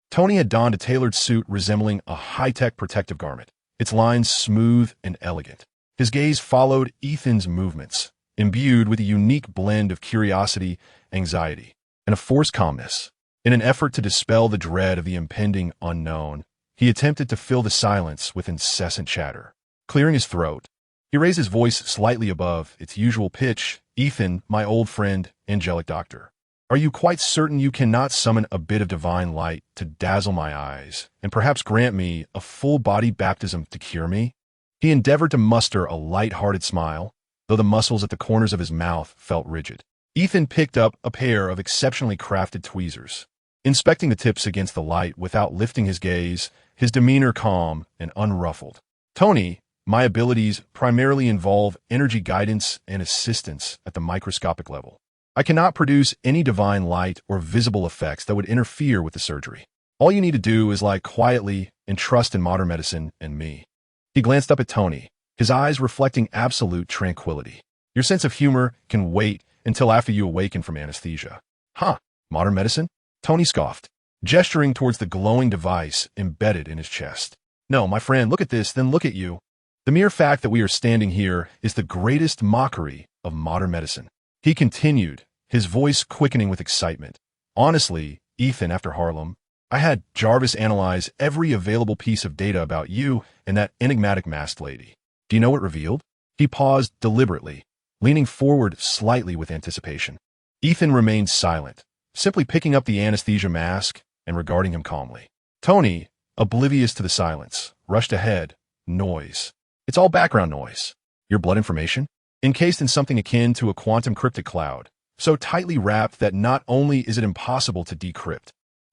Tony had donned a tailored suit resembling a high-tech protective garment, its lines smooth and elegant. His gaze followed Ethan's movements, imbued with a unique blend of curiosity, anxiety, and a forced calmness. In an effort to dispel the dread of the impending unknown, he attempted to fill the silence with incessant chatter. Clearing his throat, he raised his voice slightly above its usual pitch. "Ethan, my old friend, angelic doctor, are you quite certain you cannot summon a bit of divine light to dazzle my eyes, and perhaps grant me a full-body baptism to cure me?" He endeavored to muster a light-hearted smile, though the muscles at the corners of his mouth felt rigid. Ethan picked up a pair of exceptionally crafted tweezers. Inspecting the tips against the light without lifting his gaze, his demeanor calm and unruffled. "Tony, my abilities primarily involve energy guidance and assistance at the microscopic level. I cannot produce any divine light or visible effects that would interfere with the surgery. All you need to do is lie quietly and trust in modern medicine and me." He glanced up at Tony, his eyes reflecting absolute tranquility. "Your sense of humor can wait until after you awaken from anesthesia." "Huh, modern medicine?" Tony scoffed, gesturing towards the glowing device embedded in his chest. "No, my friend, look at this, then look at you. The mere fact that we are standing here is the greatest mockery of modern medicine." He continued, his voice quickening with excitement. "Honestly, Ethan, after Harlem, I had Jarvis analyze every available piece of data about you and that enigmatic masked lady. Do you know what it revealed?" He paused deliberately, leaning forward slightly with anticipation. Ethan remained silent, simply picking up the anesthesia mask and regarding him calmly. Tony, oblivious to the silence, rushed ahead. "Noise. It's all background noise. Your blood information? Encased in something akin to a quantum cryptic cloud, so tightly wrapped that not only is it impossible to decrypt,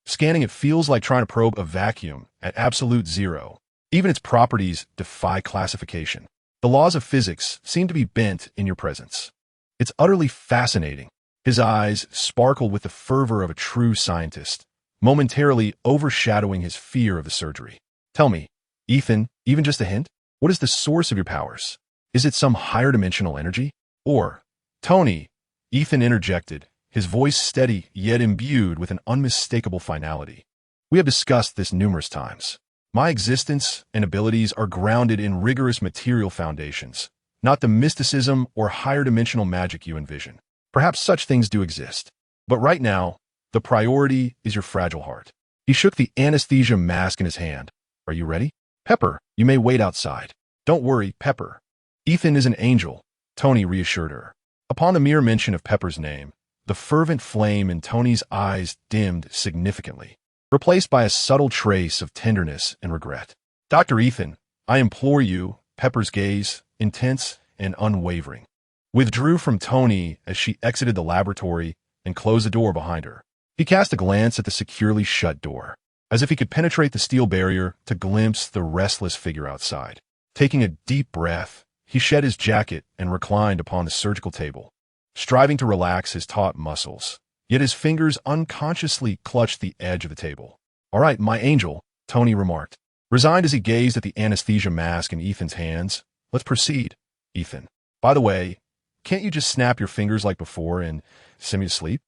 scanning it feels like trying to probe a vacuum at absolute zero. Even its properties defy classification. The laws of physics seem to be bent in your presence. It's utterly fascinating." His eyes sparkled with the fervor of a true scientist, momentarily overshadowing his fear of the surgery. "Tell me, Ethan, even just a hint? What is the source of your powers? Is it some higher dimensional energy? Or—" "Tony," Ethan interjected, his voice steady yet imbued with an unmistakable finality. "We have discussed this numerous times. My existence and abilities are grounded in rigorous material foundations, not the mysticism or higher dimensional magic you envision. Perhaps such things do exist. But right now, the priority is your fragile heart." He shook the anesthesia mask in his hand. "Are you ready? Pepper, you may wait outside." "Don't worry, Pepper. Ethan is an angel," Tony reassured her. Upon the mere mention of Pepper's name, the fervent flame in Tony's eyes dimmed significantly, replaced by a subtle trace of tenderness and regret. "Dr. Ethan, I implore you," Pepper's gaze, intense and unwavering, withdrew from Tony as she exited the laboratory and closed the door behind her. He cast a glance at the securely shut door, as if he could penetrate the steel barrier to glimpse the restless figure outside. Taking a deep breath, he shed his jacket and reclined upon the surgical table, striving to relax his taut muscles, yet his fingers unconsciously clutched the edge of the table. "All right, my angel," Tony remarked, resigned as he gazed at the anesthesia mask in Ethan's hands. "Let's proceed, Ethan. By the way, can't you just snap your fingers like before and send me to sleep?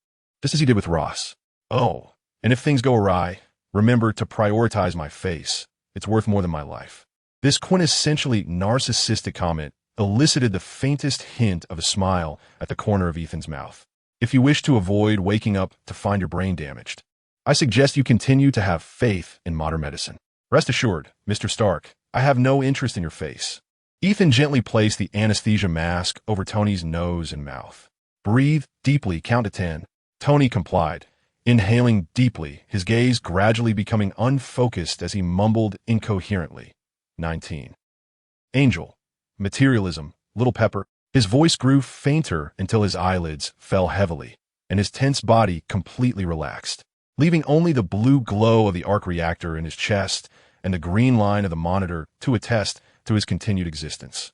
Just as you did with Ross. Oh, and if things go awry, remember to prioritize my face. It's worth more than my life." This quintessentially narcissistic comment elicited the faintest hint of a smile at the corner of Ethan's mouth. "If you wish to avoid waking up to find your brain damaged, I suggest you continue to have faith in modern medicine. Rest assured, Mr. Stark, I have no interest in your face." Ethan gently placed the anesthesia mask over Tony's nose and mouth. "Breathe deeply, count to 10. Tony complied, inhaling deeply, his gaze gradually becoming unfocused as he mumbled incoherently. 19. "Angel, materialism, little Pepper." His voice grew fainter until his eyelids fell heavily, and his tense body completely relaxed, leaving only the blue glow of the arc reactor in his chest and the green line of the monitor to attest to his continued existence.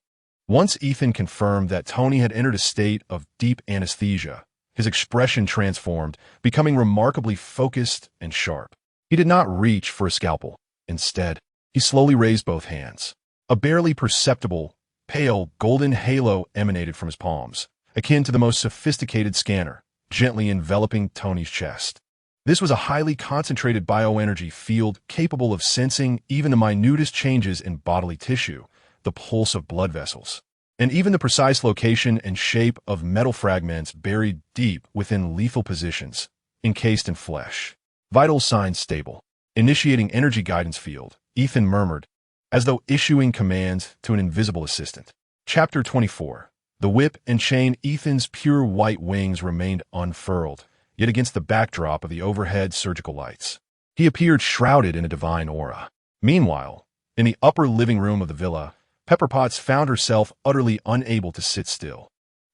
Once Ethan confirmed that Tony had entered a state of deep anesthesia, his expression transformed, becoming remarkably focused and sharp. He did not reach for a scalpel. Instead, he slowly raised both hands. A barely perceptible, pale, golden halo emanated from his palms, akin to the most sophisticated scanner, gently enveloping Tony's chest. This was a highly concentrated bioenergy field capable of sensing even the minutest changes in bodily tissue, the pulse of blood vessels, and even the precise location and shape of metal fragments buried deep within lethal positions, encased in flesh. Vital signs stable. Initiating energy guidance field, Ethan murmured, as though issuing commands to an invisible assistant. Chapter 24. The whip and chain. Ethan's pure white wings remained unfurled, yet against the backdrop of the overhead surgical lights, he appeared shrouded in a divine aura. Meanwhile, in the upper living room of the villa, Pepper Potts found herself utterly unable to sit still.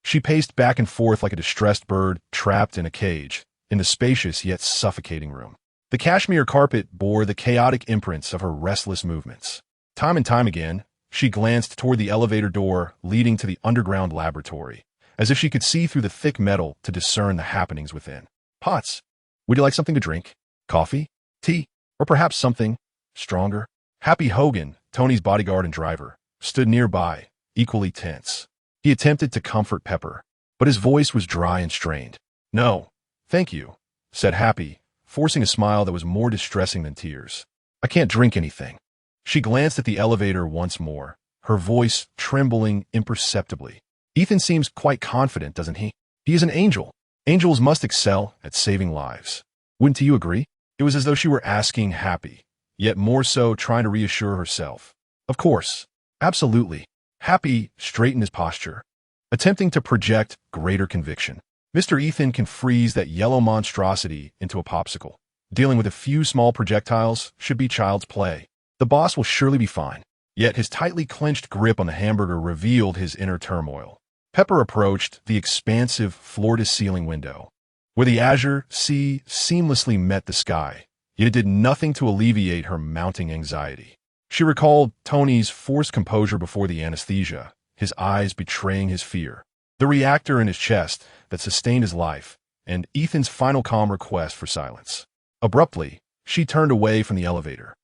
She paced back and forth like a distressed bird trapped in a cage, in the spacious yet suffocating room. The cashmere carpet bore the chaotic imprints of her restless movements. Time and time again, she glanced toward the elevator door leading to the underground laboratory, as if she could see through the thick metal to discern the happenings within. Potts, would you like something to drink? Coffee? Tea? Or perhaps something stronger? Happy Hogan, Tony's bodyguard and driver, stood nearby, equally tense. He attempted to comfort Pepper, but his voice was dry and strained. No, thank you, said Happy, forcing a smile that was more distressing than tears. I can't drink anything. She glanced at the elevator once more, her voice trembling imperceptibly. Ethan seems quite confident, doesn't he? He is an angel. Angels must excel at saving lives. Wouldn't you agree? It was as though she were asking Happy, yet more so trying to reassure herself. Of course. Absolutely. Happy straightened his posture, attempting to project greater conviction. Mr. Ethan can freeze that yellow monstrosity into a popsicle. Dealing with a few small projectiles should be child's play. The boss will surely be fine. Yet his tightly clenched grip on the hamburger revealed his inner turmoil. Pepper approached the expansive floor-to-ceiling window, where the azure sea seamlessly met the sky, yet it did nothing to alleviate her mounting anxiety. She recalled Tony's forced composure before the anesthesia, his eyes betraying his fear, the reactor in his chest that sustained his life, and Ethan's final calm request for silence. Abruptly, she turned away from the elevator,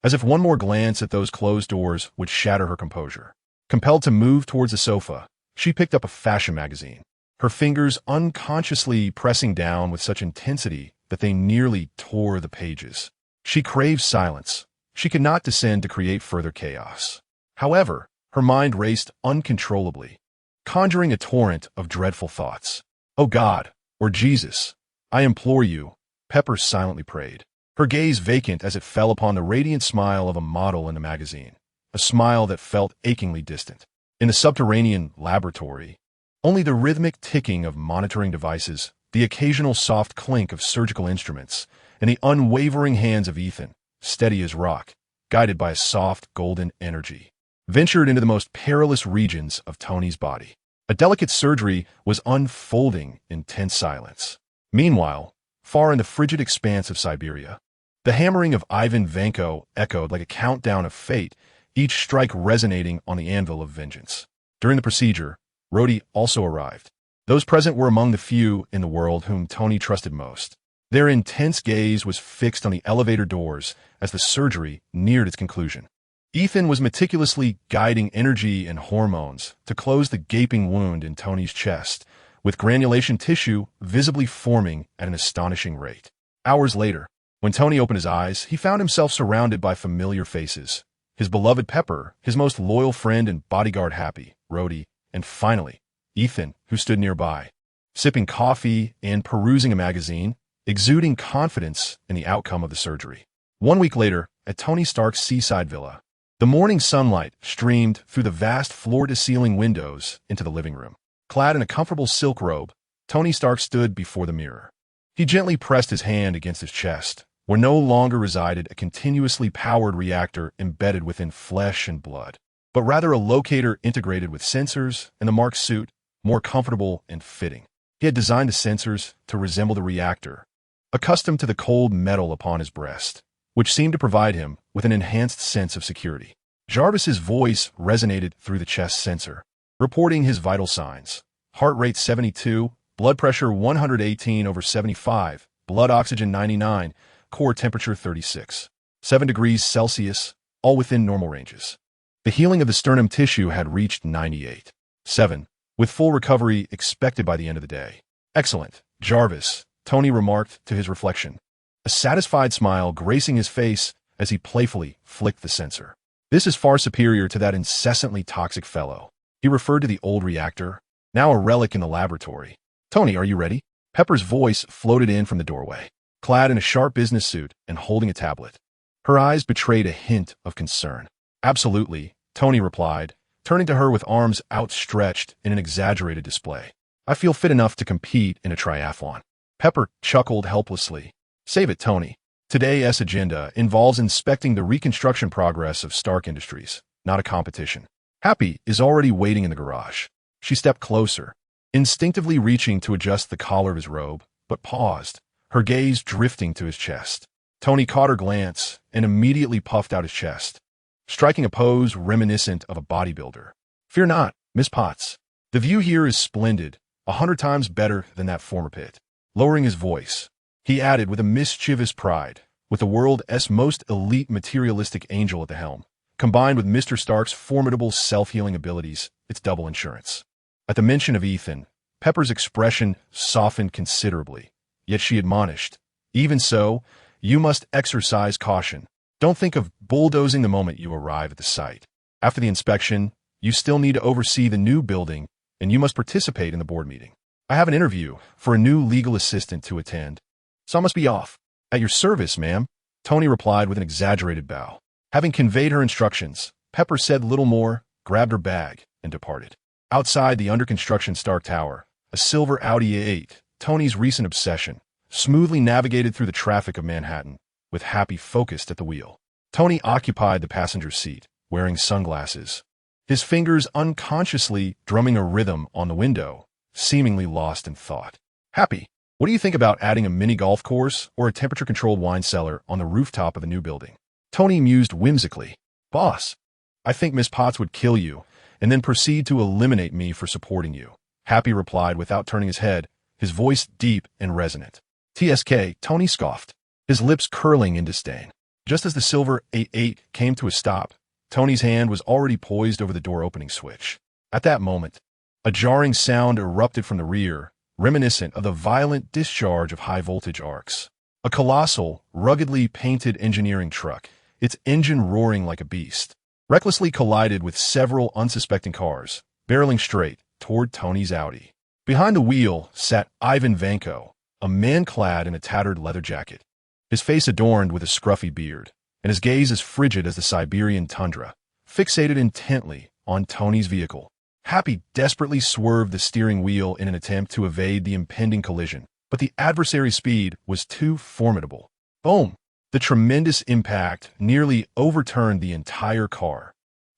as if one more glance at those closed doors would shatter her composure. Compelled to move towards the sofa, she picked up a fashion magazine, her fingers unconsciously pressing down with such intensity that they nearly tore the pages. She craved silence. She could not descend to create further chaos. However, her mind raced uncontrollably, conjuring a torrent of dreadful thoughts. "Oh God, or Jesus, I implore you," Pepper silently prayed, her gaze vacant as it fell upon the radiant smile of a model in the magazine, a smile that felt achingly distant. In the subterranean laboratory, only the rhythmic ticking of monitoring devices, the occasional soft clink of surgical instruments, and the unwavering hands of Ethan, steady as rock, guided by a soft golden energy, ventured into the most perilous regions of Tony's body. A delicate surgery was unfolding in tense silence. Meanwhile, far in the frigid expanse of Siberia, the hammering of Ivan Vanko echoed like a countdown of fate, each strike resonating on the anvil of vengeance. During the procedure, Rhodey also arrived. Those present were among the few in the world whom Tony trusted most. Their intense gaze was fixed on the elevator doors as the surgery neared its conclusion. Ethan was meticulously guiding energy and hormones to close the gaping wound in Tony's chest, with granulation tissue visibly forming at an astonishing rate. Hours later, when Tony opened his eyes, he found himself surrounded by familiar faces. His beloved Pepper, his most loyal friend and bodyguard Happy, Rhodey, and finally, Ethan, who stood nearby, sipping coffee and perusing a magazine, exuding confidence in the outcome of the surgery. 1 week later, at Tony Stark's seaside villa, the morning sunlight streamed through the vast floor-to-ceiling windows into the living room. Clad in a comfortable silk robe, Tony Stark stood before the mirror. He gently pressed his hand against his chest, where no longer resided a continuously powered reactor embedded within flesh and blood, but rather a locator integrated with sensors and the Mark suit, more comfortable and fitting. He had designed the sensors to resemble the reactor, accustomed to the cold metal upon his breast, which seemed to provide him with an enhanced sense of security. Jarvis's voice resonated through the chest sensor, reporting his vital signs: heart rate 72, blood pressure 118/75, blood oxygen 99, core temperature 36, 7 degrees Celsius, all within normal ranges. The healing of the sternum tissue had reached 98.7, with full recovery expected by the end of the day. Excellent, Jarvis, Tony remarked to his reflection, a satisfied smile gracing his face as he playfully flicked the sensor. This is far superior to that incessantly toxic fellow. He referred to the old reactor, now a relic in the laboratory. Tony, are you ready? Pepper's voice floated in from the doorway, clad in a sharp business suit and holding a tablet. Her eyes betrayed a hint of concern. Absolutely, Tony replied, turning to her with arms outstretched in an exaggerated display. I feel fit enough to compete in a triathlon. Pepper chuckled helplessly. Save it, Tony. Today's agenda involves inspecting the reconstruction progress of Stark Industries, not a competition. Happy is already waiting in the garage. She stepped closer, instinctively reaching to adjust the collar of his robe, but paused, her gaze drifting to his chest. Tony caught her glance and immediately puffed out his chest, striking a pose reminiscent of a bodybuilder. Fear not, Miss Potts. The view here is splendid, 100 times better than that former pit. Lowering his voice, he added with a mischievous pride, with the world's most elite materialistic angel at the helm, combined with Mr. Stark's formidable self-healing abilities, it's double insurance. At the mention of Ethan, Pepper's expression softened considerably, yet she admonished, even so, you must exercise caution. Don't think of bulldozing the moment you arrive at the site. After the inspection, you still need to oversee the new building, and you must participate in the board meeting. I have an interview for a new legal assistant to attend, so I must be off. At your service, ma'am, Tony replied with an exaggerated bow. Having conveyed her instructions, Pepper said little more, grabbed her bag, and departed. Outside the under-construction Stark Tower, a silver Audi A8, Tony's recent obsession, smoothly navigated through the traffic of Manhattan, with Happy focused at the wheel. Tony occupied the passenger seat, wearing sunglasses, his fingers unconsciously drumming a rhythm on the window, seemingly lost in thought. Happy, what do you think about adding a mini golf course or a temperature-controlled wine cellar on the rooftop of the new building? Tony mused whimsically. Boss, I think Miss Potts would kill you, and then proceed to eliminate me for supporting you. Happy replied without turning his head, his voice deep and resonant. TSK, Tony scoffed, his lips curling in disdain. Just as the silver A8 came to a stop, Tony's hand was already poised over the door opening switch. At that moment, a jarring sound erupted from the rear, reminiscent of the violent discharge of high-voltage arcs. A colossal, ruggedly painted engineering truck, its engine roaring like a beast, recklessly collided with several unsuspecting cars, barreling straight toward Tony's Audi. Behind the wheel sat Ivan Vanko, a man clad in a tattered leather jacket, his face adorned with a scruffy beard, and his gaze as frigid as the Siberian tundra, fixated intently on Tony's vehicle. Happy desperately swerved the steering wheel in an attempt to evade the impending collision, but the adversary's speed was too formidable. Boom! The tremendous impact nearly overturned the entire car.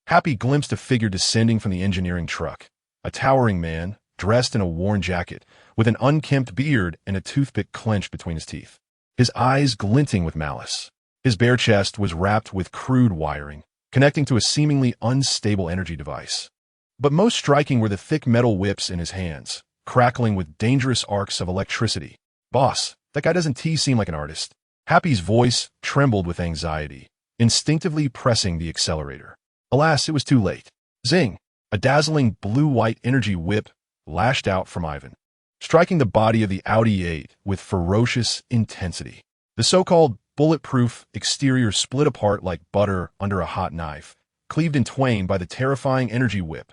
Happy glimpsed a figure descending from the engineering truck, a towering man, dressed in a worn jacket, with an unkempt beard and a toothpick clenched between his teeth, his eyes glinting with malice. His bare chest was wrapped with crude wiring, connecting to a seemingly unstable energy device. But most striking were the thick metal whips in his hands, crackling with dangerous arcs of electricity. Boss, that guy doesn't seem like an artist. Happy's voice trembled with anxiety, instinctively pressing the accelerator. Alas, it was too late. Zing! A dazzling blue-white energy whip lashed out from Ivan, striking the body of the Audi 8 with ferocious intensity. The so-called bulletproof exterior split apart like butter under a hot knife, cleaved in twain by the terrifying energy whip.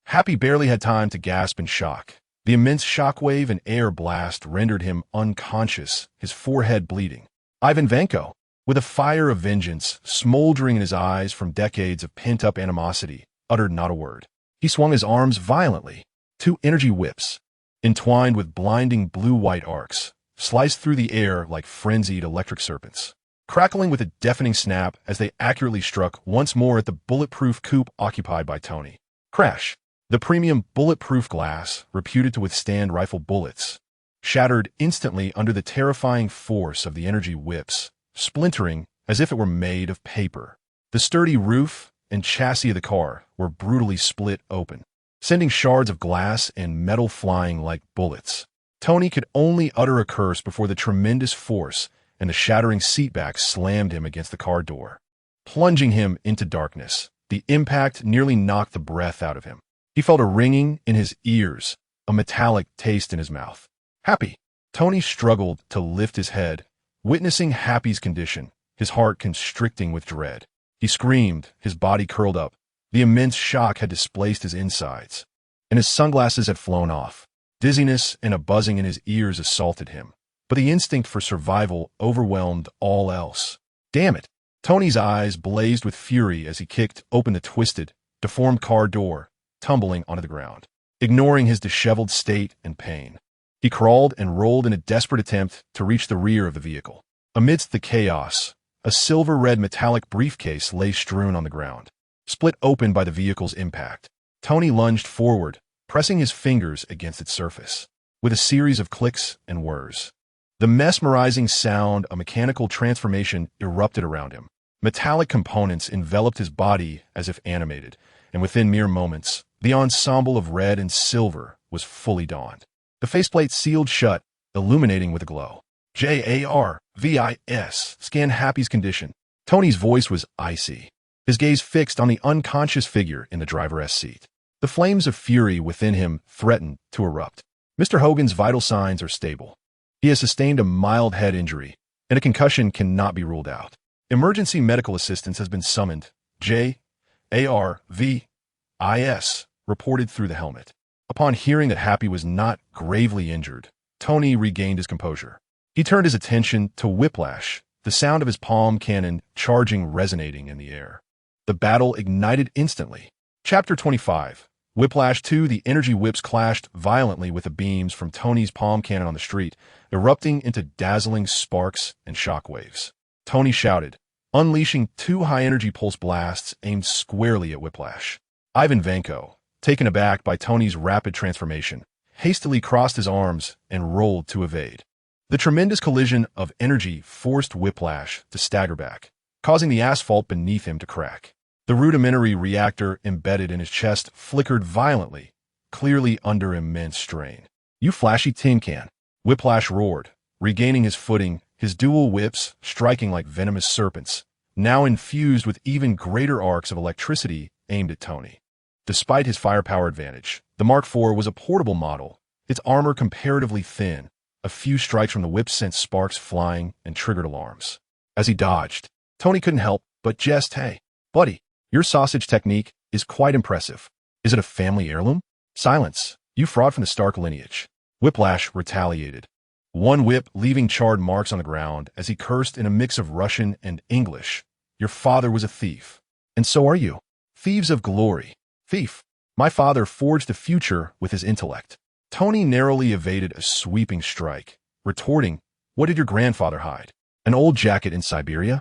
Happy barely had time to gasp in shock. The immense shockwave and air blast rendered him unconscious, his forehead bleeding. Ivan Vanko, with a fire of vengeance smoldering in his eyes from decades of pent-up animosity, uttered not a word. He swung his arms violently. Two energy whips, entwined with blinding blue-white arcs, sliced through the air like frenzied electric serpents, crackling with a deafening snap as they accurately struck once more at the bulletproof coupe occupied by Tony. Crash! The premium bulletproof glass, reputed to withstand rifle bullets, shattered instantly under the terrifying force of the energy whips, splintering as if it were made of paper. The sturdy roof and chassis of the car were brutally split open, sending shards of glass and metal flying like bullets. Tony could only utter a curse before the tremendous force and the shattering seatback slammed him against the car door, plunging him into darkness. The impact nearly knocked the breath out of him. He felt a ringing in his ears, a metallic taste in his mouth. Happy! Tony struggled to lift his head, witnessing Happy's condition, his heart constricting with dread. He screamed, his body curled up, The immense shock had displaced his insides, and his sunglasses had flown off. Dizziness and a buzzing in his ears assaulted him, but the instinct for survival overwhelmed all else. Damn it! Tony's eyes blazed with fury as he kicked open the twisted, deformed car door, tumbling onto the ground. Ignoring his disheveled state and pain, he crawled and rolled in a desperate attempt to reach the rear of the vehicle. Amidst the chaos, a silver-red metallic briefcase lay strewn on the ground, split open by the vehicle's impact. Tony lunged forward, pressing his fingers against its surface. With a series of clicks and whirs, the mesmerizing sound of mechanical transformation erupted around him. Metallic components enveloped his body as if animated, and within mere moments, the ensemble of red and silver was fully donned. The faceplate sealed shut, illuminating with a glow. JARVIS. Scan Happy's condition. Tony's voice was icy, his gaze fixed on the unconscious figure in the driver's seat. The flames of fury within him threatened to erupt. Mr. Hogan's vital signs are stable. He has sustained a mild head injury, and a concussion cannot be ruled out. Emergency medical assistance has been summoned. JARVIS reported through the helmet. Upon hearing that Happy was not gravely injured, Tony regained his composure. He turned his attention to Whiplash, the sound of his palm cannon charging resonating in the air. The battle ignited instantly. Chapter 25. Whiplash 2. The energy whips clashed violently with the beams from Tony's palm cannon on the street, erupting into dazzling sparks and shockwaves. Tony shouted, unleashing two high-energy pulse blasts aimed squarely at Whiplash. Ivan Vanko, taken aback by Tony's rapid transformation, hastily crossed his arms and rolled to evade. The tremendous collision of energy forced Whiplash to stagger back, causing the asphalt beneath him to crack. The rudimentary reactor embedded in his chest flickered violently, clearly under immense strain. You flashy tin can! Whiplash roared, regaining his footing, his dual whips striking like venomous serpents, now infused with even greater arcs of electricity aimed at Tony. Despite his firepower advantage, the Mark IV was a portable model, its armor comparatively thin. A few strikes from the whip sent sparks flying and triggered alarms. As he dodged, Tony couldn't help but jest, hey, buddy, your sausage technique is quite impressive. Is it a family heirloom? Silence, you fraud from the Stark lineage. Whiplash retaliated, one whip leaving charred marks on the ground as he cursed in a mix of Russian and English. Your father was a thief, and so are you. Thieves of glory. Thief. My father forged the future with his intellect. Tony narrowly evaded a sweeping strike, retorting, what did your grandfather hide? An old jacket in Siberia?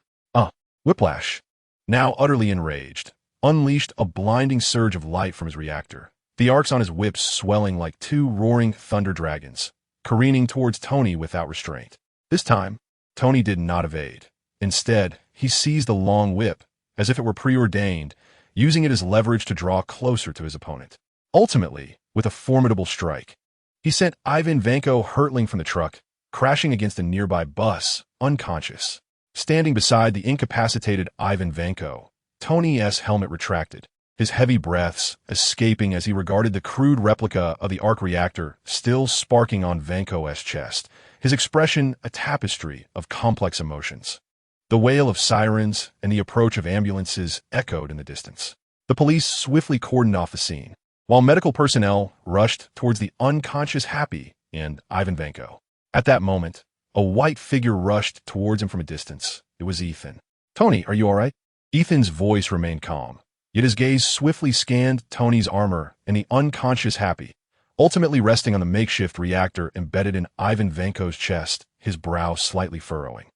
Whiplash, now utterly enraged, unleashed a blinding surge of light from his reactor, the arcs on his whips swelling like two roaring thunder dragons, careening towards Tony without restraint. This time, Tony did not evade. Instead, he seized the long whip, as if it were preordained, using it as leverage to draw closer to his opponent. Ultimately, with a formidable strike, he sent Ivan Vanko hurtling from the truck, crashing against a nearby bus, unconscious. Standing beside the incapacitated Ivan Vanko, Tony's helmet retracted, his heavy breaths escaping as he regarded the crude replica of the arc reactor still sparking on Vanko's chest, his expression a tapestry of complex emotions. The wail of sirens and the approach of ambulances echoed in the distance. The police swiftly cordoned off the scene, while medical personnel rushed towards the unconscious Happy and Ivan Vanko. At that moment, a white figure rushed towards him from a distance. It was Ethan. Tony, are you all right? Ethan's voice remained calm, yet his gaze swiftly scanned Tony's armor and the unconscious Happy, ultimately resting on the makeshift reactor embedded in Ivan Vanko's chest, his brow slightly furrowing.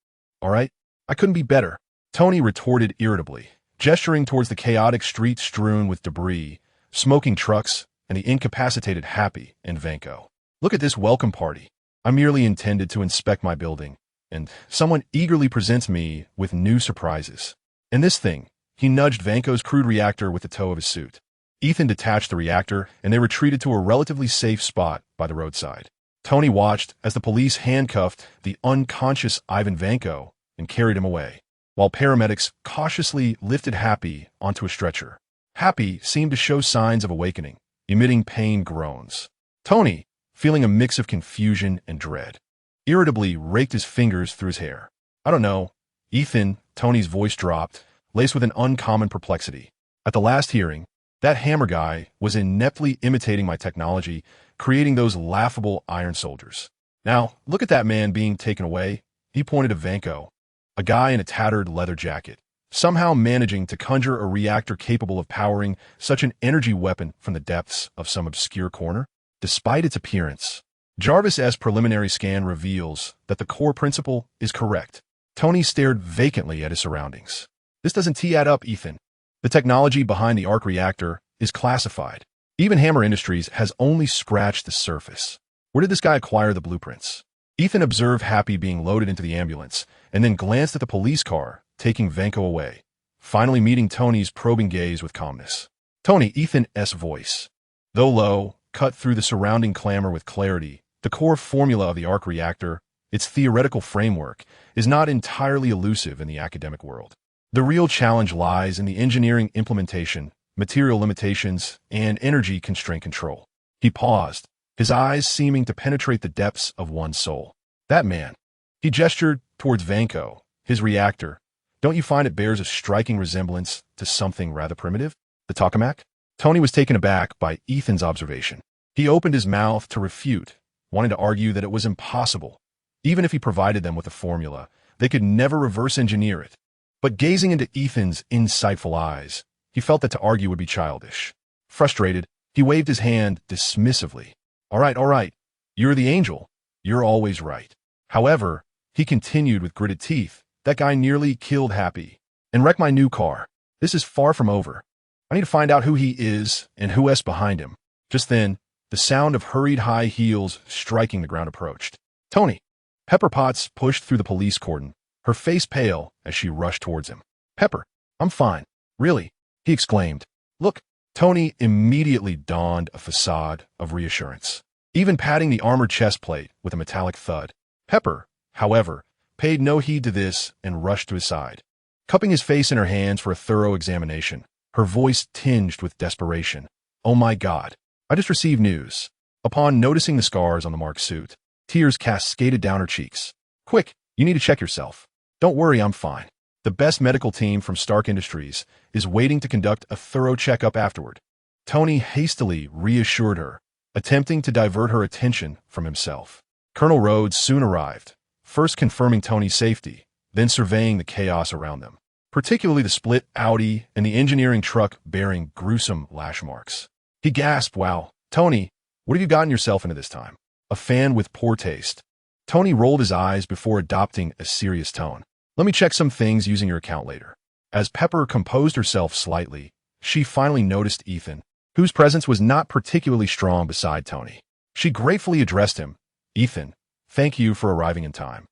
All right, I couldn't be better, Tony retorted irritably, gesturing towards the chaotic street strewn with debris, smoking trucks, and the incapacitated Happy and Vanko. Look at this welcome party. I merely intended to inspect my building, and someone eagerly presents me with new surprises. And this thing, he nudged Vanko's crude reactor with the toe of his suit. Ethan detached the reactor, and they retreated to a relatively safe spot by the roadside. Tony watched as the police handcuffed the unconscious Ivan Vanko and carried him away, while paramedics cautiously lifted Happy onto a stretcher. Happy seemed to show signs of awakening, emitting pained groans. Tony, feeling a mix of confusion and dread, irritably raked his fingers through his hair. I don't know. Ethan, Tony's voice dropped, laced with an uncommon perplexity. At the last hearing, that hammer guy was ineptly imitating my technology, creating those laughable iron soldiers. Now, look at that man being taken away. He pointed to Vanko, a guy in a tattered leather jacket, somehow managing to conjure a reactor capable of powering such an energy weapon from the depths of some obscure corner. Despite its appearance, Jarvis's preliminary scan reveals that the core principle is correct. Tony stared vacantly at his surroundings. This doesn't add up, Ethan. The technology behind the arc reactor is classified. Even Hammer Industries has only scratched the surface. Where did this guy acquire the blueprints? Ethan observed Happy being loaded into the ambulance and then glanced at the police car, taking Vanko away, finally meeting Tony's probing gaze with calmness. Tony, Ethan's voice, though low, cut through the surrounding clamor with clarity. The core formula of the arc reactor, its theoretical framework, is not entirely elusive in the academic world. The real challenge lies in the engineering implementation, material limitations, and energy constraint control. He paused, his eyes seeming to penetrate the depths of one's soul. That man. He gestured towards Vanko, his reactor. Don't you find it bears a striking resemblance to something rather primitive? The tokamak? Tony was taken aback by Ethan's observation. He opened his mouth to refute, wanting to argue that it was impossible. Even if he provided them with a formula, they could never reverse engineer it. But gazing into Ethan's insightful eyes, he felt that to argue would be childish. Frustrated, he waved his hand dismissively. All right. You're the angel. You're always right. However, he continued with gritted teeth, that guy nearly killed Happy and wrecked my new car. This is far from over. I need to find out who he is and who's behind him. Just then, the sound of hurried high heels striking the ground approached. Tony. Pepper Potts pushed through the police cordon, her face pale as she rushed towards him. Pepper, I'm fine. Really? He exclaimed. Look. Tony immediately donned a facade of reassurance, even patting the armored chest plate with a metallic thud. Pepper, however, paid no heed to this and rushed to his side, cupping his face in her hands for a thorough examination, her voice tinged with desperation. Oh my God. I just received news. Upon noticing the scars on the Mark's suit, tears cascaded down her cheeks. Quick, you need to check yourself. Don't worry, I'm fine. The best medical team from Stark Industries is waiting to conduct a thorough checkup afterward. Tony hastily reassured her, attempting to divert her attention from himself. Colonel Rhodes soon arrived, first confirming Tony's safety, then surveying the chaos around them, particularly the split Audi and the engineering truck bearing gruesome lash marks. He gasped, Wow, Tony, what have you gotten yourself into this time? A fan with poor taste. Tony rolled his eyes before adopting a serious tone. Let me check some things using your account later. As Pepper composed herself slightly, she finally noticed Ethan, whose presence was not particularly strong beside Tony. She gratefully addressed him. Ethan, thank you for arriving in time.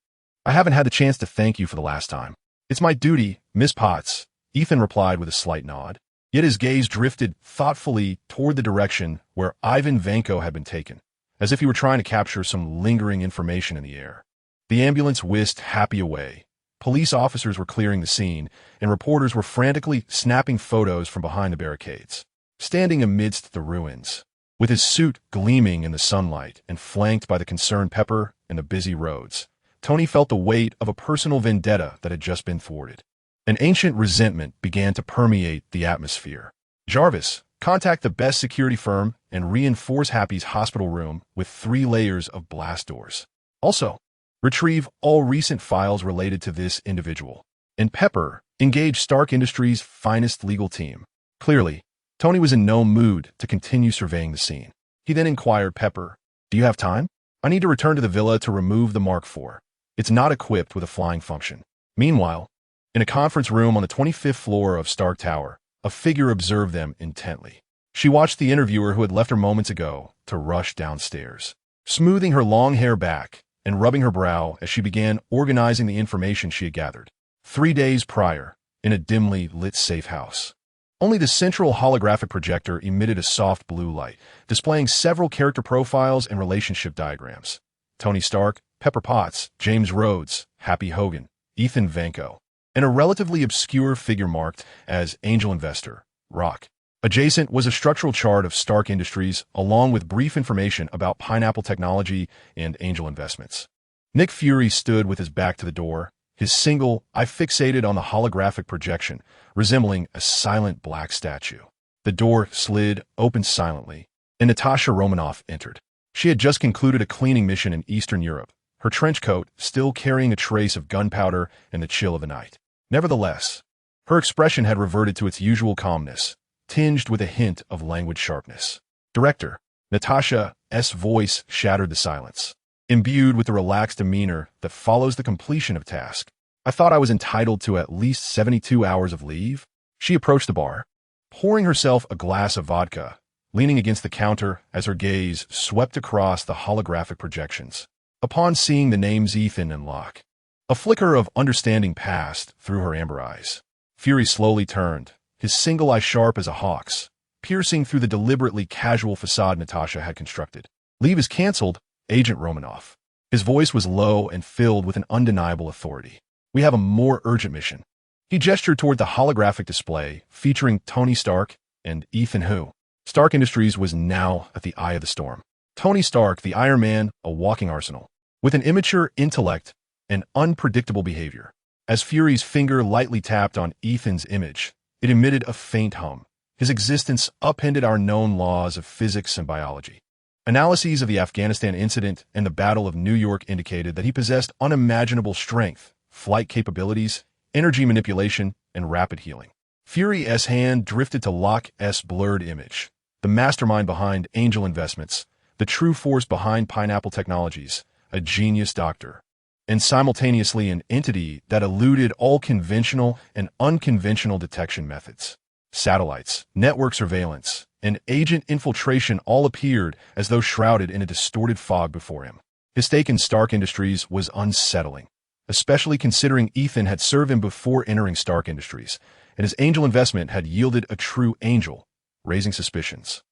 I haven't had the chance to thank you for the last time. It's my duty, Miss Potts, Ethan replied with a slight nod. Yet his gaze drifted thoughtfully toward the direction where Ivan Vanko had been taken, as if he were trying to capture some lingering information in the air. The ambulance whisked Happy away. Police officers were clearing the scene, and reporters were frantically snapping photos from behind the barricades. Standing amidst the ruins, with his suit gleaming in the sunlight and flanked by the concerned Pepper and the busy Rhodes, Tony felt the weight of a personal vendetta that had just been thwarted. An ancient resentment began to permeate the atmosphere. Jarvis, contact the best security firm and reinforce Happy's hospital room with 3 layers of blast doors. Also, retrieve all recent files related to this individual. And Pepper, engage Stark Industries' finest legal team. Clearly, Tony was in no mood to continue surveying the scene. He then inquired Pepper, Do you have time? I need to return to the villa to remove the Mark IV. It's not equipped with a flying function. Meanwhile, in a conference room on the 25th floor of Stark Tower, a figure observed them intently. She watched the interviewer who had left her moments ago to rush downstairs, smoothing her long hair back and rubbing her brow as she began organizing the information she had gathered 3 days prior in a dimly lit safe house. Only the central holographic projector emitted a soft blue light, displaying several character profiles and relationship diagrams. Tony Stark, Pepper Potts, James Rhodes, Happy Hogan, Ethan Vanko, and a relatively obscure figure marked as Angel Investor, Rock. Adjacent was a structural chart of Stark Industries, along with brief information about Pineapple Technology and Angel Investments. Nick Fury stood with his back to the door, his single eye fixated on the holographic projection, resembling a silent black statue. The door slid open silently, and Natasha Romanoff entered. She had just concluded a cleaning mission in Eastern Europe, her trench coat still carrying a trace of gunpowder and the chill of the night. Nevertheless, her expression had reverted to its usual calmness, tinged with a hint of languid sharpness. "Director," Natasha's voice shattered the silence, imbued with the relaxed demeanor that follows the completion of a task. "I thought I was entitled to at least 72 hours of leave." She approached the bar, pouring herself a glass of vodka, leaning against the counter as her gaze swept across the holographic projections. Upon seeing the names Ethan and Locke, a flicker of understanding passed through her amber eyes. Fury slowly turned, his single eye sharp as a hawk's, piercing through the deliberately casual facade Natasha had constructed. "Leave is cancelled, Agent Romanoff." His voice was low and filled with an undeniable authority. "We have a more urgent mission." He gestured toward the holographic display featuring Tony Stark and Ethan Who. Stark Industries was now at the eye of the storm. Tony Stark, the Iron Man, a walking arsenal, with an immature intellect and unpredictable behavior. As Fury's finger lightly tapped on Ethan's image, it emitted a faint hum. His existence upended our known laws of physics and biology. Analyses of the Afghanistan incident and the Battle of New York indicated that he possessed unimaginable strength, flight capabilities, energy manipulation, and rapid healing. Fury's hand drifted to Locke's blurred image, the mastermind behind Angel Investments, the true force behind Pineapple Technologies, a genius doctor, and simultaneously an entity that eluded all conventional and unconventional detection methods. Satellites, network surveillance, and agent infiltration all appeared as though shrouded in a distorted fog before him. His stake in Stark Industries was unsettling, especially considering Ethan had served him before entering Stark Industries, and his angel investment had yielded a true angel, raising suspicions.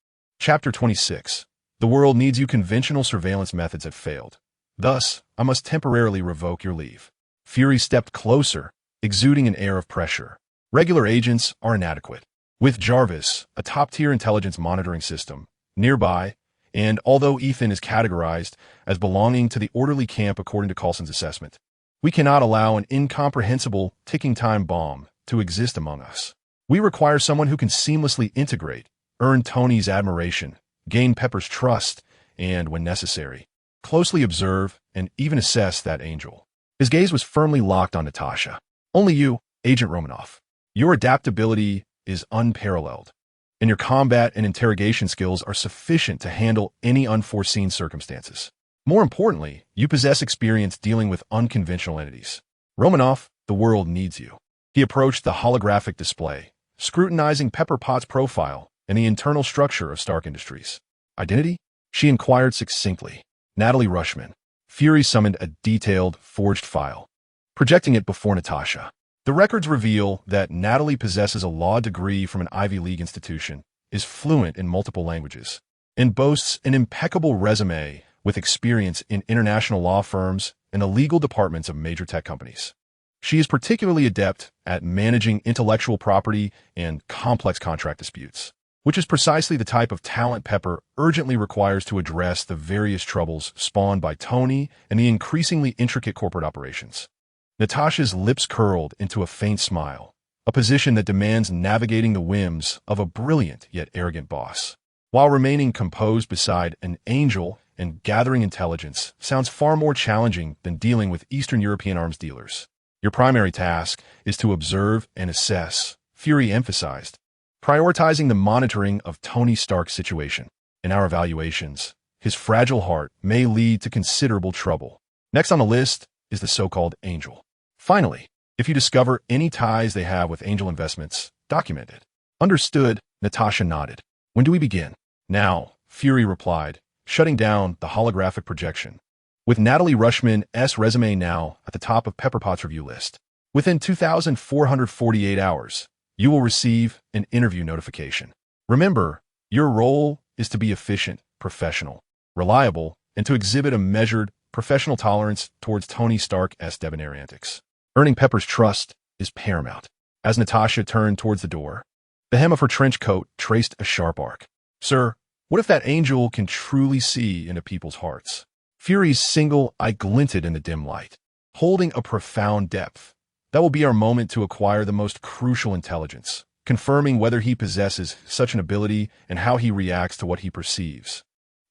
Chapter 26. The world needs you. Conventional surveillance methods have failed. Thus, I must temporarily revoke your leave. Fury stepped closer, exuding an air of pressure. Regular agents are inadequate. With Jarvis, a top-tier intelligence monitoring system, nearby, and although Ethan is categorized as belonging to the orderly camp according to Coulson's assessment, we cannot allow an incomprehensible ticking time bomb to exist among us. We require someone who can seamlessly integrate, earn Tony's admiration, gain Pepper's trust, and, when necessary, closely observe and even assess that angel. His gaze was firmly locked on Natasha. "Only you, Agent Romanoff. Your adaptability is unparalleled, and your combat and interrogation skills are sufficient to handle any unforeseen circumstances. More importantly, you possess experience dealing with unconventional entities. Romanoff, the world needs you." He approached the holographic display, scrutinizing Pepper Potts' profile and the internal structure of Stark Industries. "Identity?" she inquired succinctly. "Natalie Rushman." Fury summoned a detailed, forged file, projecting it before Natasha. The records reveal that Natalie possesses a law degree from an Ivy League institution, is fluent in multiple languages, and boasts an impeccable resume with experience in international law firms and the legal departments of major tech companies. She is particularly adept at managing intellectual property and complex contract disputes, which is precisely the type of talent Pepper urgently requires to address the various troubles spawned by Tony and the increasingly intricate corporate operations. Natasha's lips curled into a faint smile, a position that demands navigating the whims of a brilliant yet arrogant boss, while remaining composed beside an angel and gathering intelligence sounds far more challenging than dealing with Eastern European arms dealers. "Your primary task is to observe and assess," Fury emphasized, prioritizing the monitoring of Tony Stark's situation. "In our evaluations, his fragile heart may lead to considerable trouble. Next on the list is the so-called angel. Finally, if you discover any ties they have with Angel Investments, document it." "Understood," Natasha nodded. "When do we begin?" "Now," Fury replied, shutting down the holographic projection. "With Natalie Rushman's resume now at the top of Pepper Potts' review list, within 2,448 hours, you will receive an interview notification. Remember, your role is to be efficient, professional, reliable, and to exhibit a measured, professional tolerance towards Tony Stark's debonair antics. Earning Pepper's trust is paramount." As Natasha turned towards the door, the hem of her trench coat traced a sharp arc. "Sir, what if that angel can truly see into people's hearts?" Fury's single eye glinted in the dim light. holding a profound depth. That will be our moment to acquire the most crucial intelligence, confirming whether he possesses such an ability and how he reacts to what he perceives.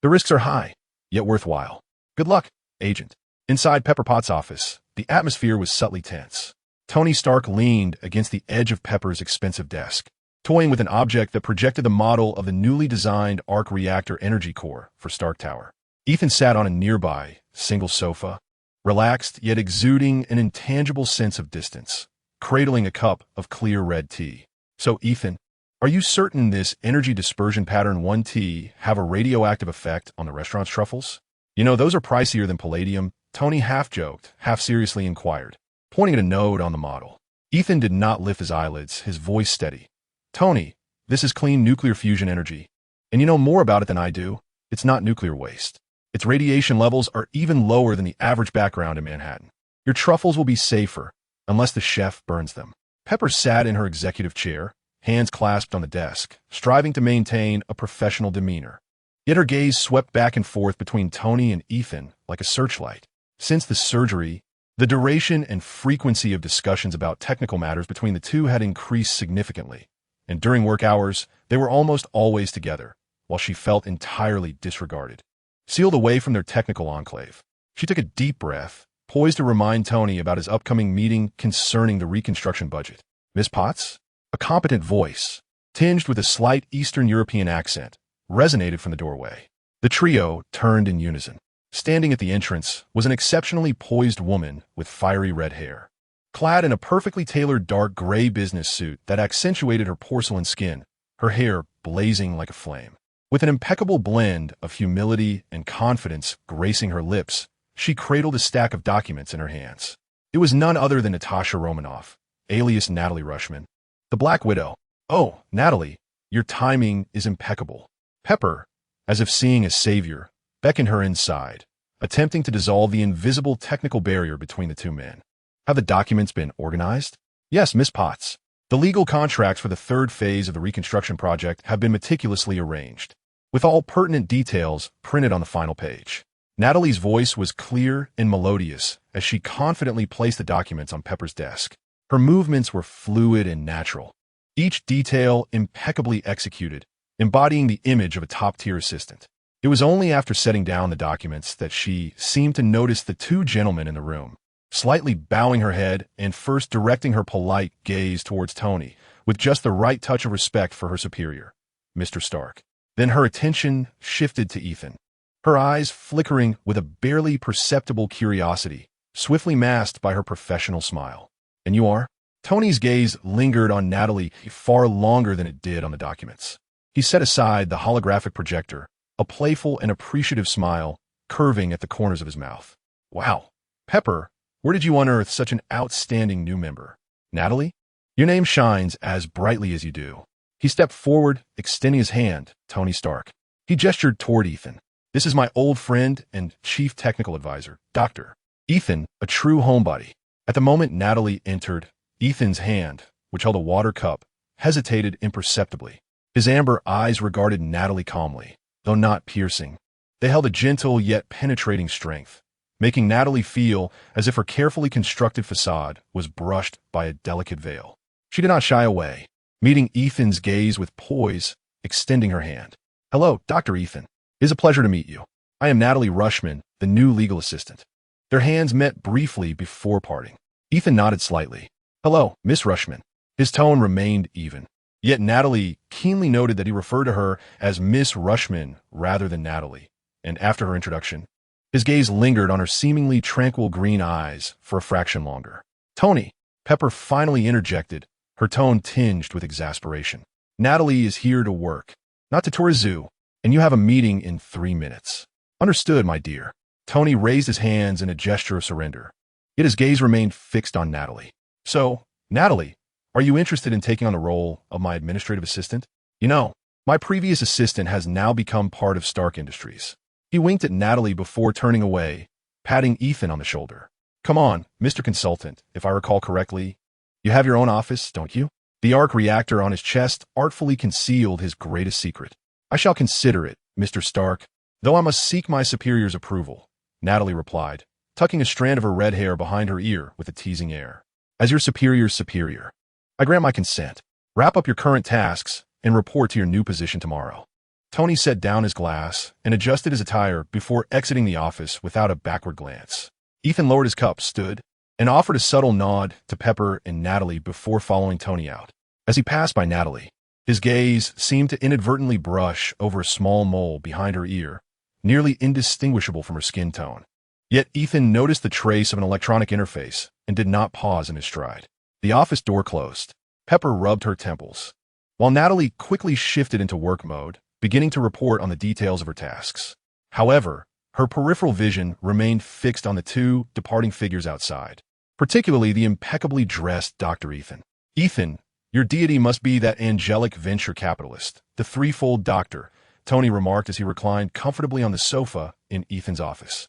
The risks are high, yet worthwhile. Good luck, Agent. Inside Pepper Potts' office, the atmosphere was subtly tense. Tony Stark leaned against the edge of Pepper's expensive desk, toying with an object that projected the model of the newly designed arc reactor energy core for Stark Tower. Ethan sat on a nearby, single sofa, relaxed yet exuding an intangible sense of distance, cradling a cup of clear red tea. So, Ethan, are you certain this energy dispersion pattern 1T have a radioactive effect on the restaurant's truffles? You know, those are pricier than palladium, Tony half-joked, half-seriously inquired, pointing at a node on the model. Ethan did not lift his eyelids, his voice steady. Tony, this is clean nuclear fusion energy. And you know more about it than I do. It's not nuclear waste. Its radiation levels are even lower than the average background in Manhattan. Your truffles will be safer, unless the chef burns them. Pepper sat in her executive chair, hands clasped on the desk, striving to maintain a professional demeanor. Yet her gaze swept back and forth between Tony and Ethan like a searchlight. Since the surgery, the duration and frequency of discussions about technical matters between the two had increased significantly, and during work hours, they were almost always together, while she felt entirely disregarded. Sealed away from their technical enclave, she took a deep breath, poised to remind Tony about his upcoming meeting concerning the reconstruction budget. Miss Potts? A competent voice, tinged with a slight Eastern European accent, resonated from the doorway. The trio turned in unison. Standing at the entrance was an exceptionally poised woman with fiery red hair, clad in a perfectly tailored dark gray business suit that accentuated her porcelain skin, her hair blazing like a flame. With an impeccable blend of humility and confidence gracing her lips, she cradled a stack of documents in her hands. It was none other than Natasha Romanoff, alias Natalie Rushman, the Black Widow. Oh, Natalie, your timing is impeccable. Pepper, as if seeing a savior, beckoned her inside, attempting to dissolve the invisible technical barrier between the two men. Have the documents been organized? Yes, Miss Potts. The legal contracts for the third phase of the reconstruction project have been meticulously arranged, with all pertinent details printed on the final page. Natalie's voice was clear and melodious as she confidently placed the documents on Pepper's desk. Her movements were fluid and natural, each detail impeccably executed, embodying the image of a top-tier assistant. It was only after setting down the documents that she seemed to notice the two gentlemen in the room, slightly bowing her head and first directing her polite gaze towards Tony, with just the right touch of respect for her superior, Mr. Stark. Then her attention shifted to Ethan, her eyes flickering with a barely perceptible curiosity, swiftly masked by her professional smile. And you are? Tony's gaze lingered on Natalie far longer than it did on the documents. He set aside the holographic projector, a playful and appreciative smile curving at the corners of his mouth. Wow, Pepper, where did you unearth such an outstanding new member? Natalie, your name shines as brightly as you do. He stepped forward, extending his hand, Tony Stark. He gestured toward Ethan. This is my old friend and chief technical advisor, Dr. Ethan, a true homebody. At the moment Natalie entered, Ethan's hand, which held a water cup, hesitated imperceptibly. His amber eyes regarded Natalie calmly, though not piercing. They held a gentle yet penetrating strength, making Natalie feel as if her carefully constructed facade was brushed by a delicate veil. She did not shy away, meeting Ethan's gaze with poise, extending her hand. Hello, Dr. Ethan. It is a pleasure to meet you. I am Natalie Rushman, the new legal assistant. Their hands met briefly before parting. Ethan nodded slightly. Hello, Miss Rushman. His tone remained even. Yet Natalie keenly noted that he referred to her as Miss Rushman rather than Natalie, and after her introduction, his gaze lingered on her seemingly tranquil green eyes for a fraction longer. Tony, Pepper finally interjected, her tone tinged with exasperation. Natalie is here to work, not to tour a zoo, and you have a meeting in 3 minutes. Understood, my dear. Tony raised his hands in a gesture of surrender, yet his gaze remained fixed on Natalie. So, Natalie, are you interested in taking on the role of my administrative assistant? You know, my previous assistant has now become part of Stark Industries. He winked at Natalie before turning away, patting Ethan on the shoulder. Come on, Mr. Consultant, if I recall correctly, you have your own office, don't you? The arc reactor on his chest artfully concealed his greatest secret. I shall consider it, Mr. Stark, though I must seek my superior's approval, Natalie replied, tucking a strand of her red hair behind her ear with a teasing air. As your superior's superior, I grant my consent. Wrap up your current tasks and report to your new position tomorrow. Tony set down his glass and adjusted his attire before exiting the office without a backward glance. Ethan lowered his cup, stood, and offered a subtle nod to Pepper and Natalie before following Tony out. As he passed by Natalie, his gaze seemed to inadvertently brush over a small mole behind her ear, nearly indistinguishable from her skin tone. Yet Ethan noticed the trace of an electronic interface and did not pause in his stride. The office door closed. Pepper rubbed her temples, while Natalie quickly shifted into work mode, beginning to report on the details of her tasks. However, her peripheral vision remained fixed on the two departing figures outside, particularly the impeccably dressed Dr. Ethan. Ethan, your deity must be that angelic venture capitalist, the threefold doctor, Tony remarked as he reclined comfortably on the sofa in Ethan's office.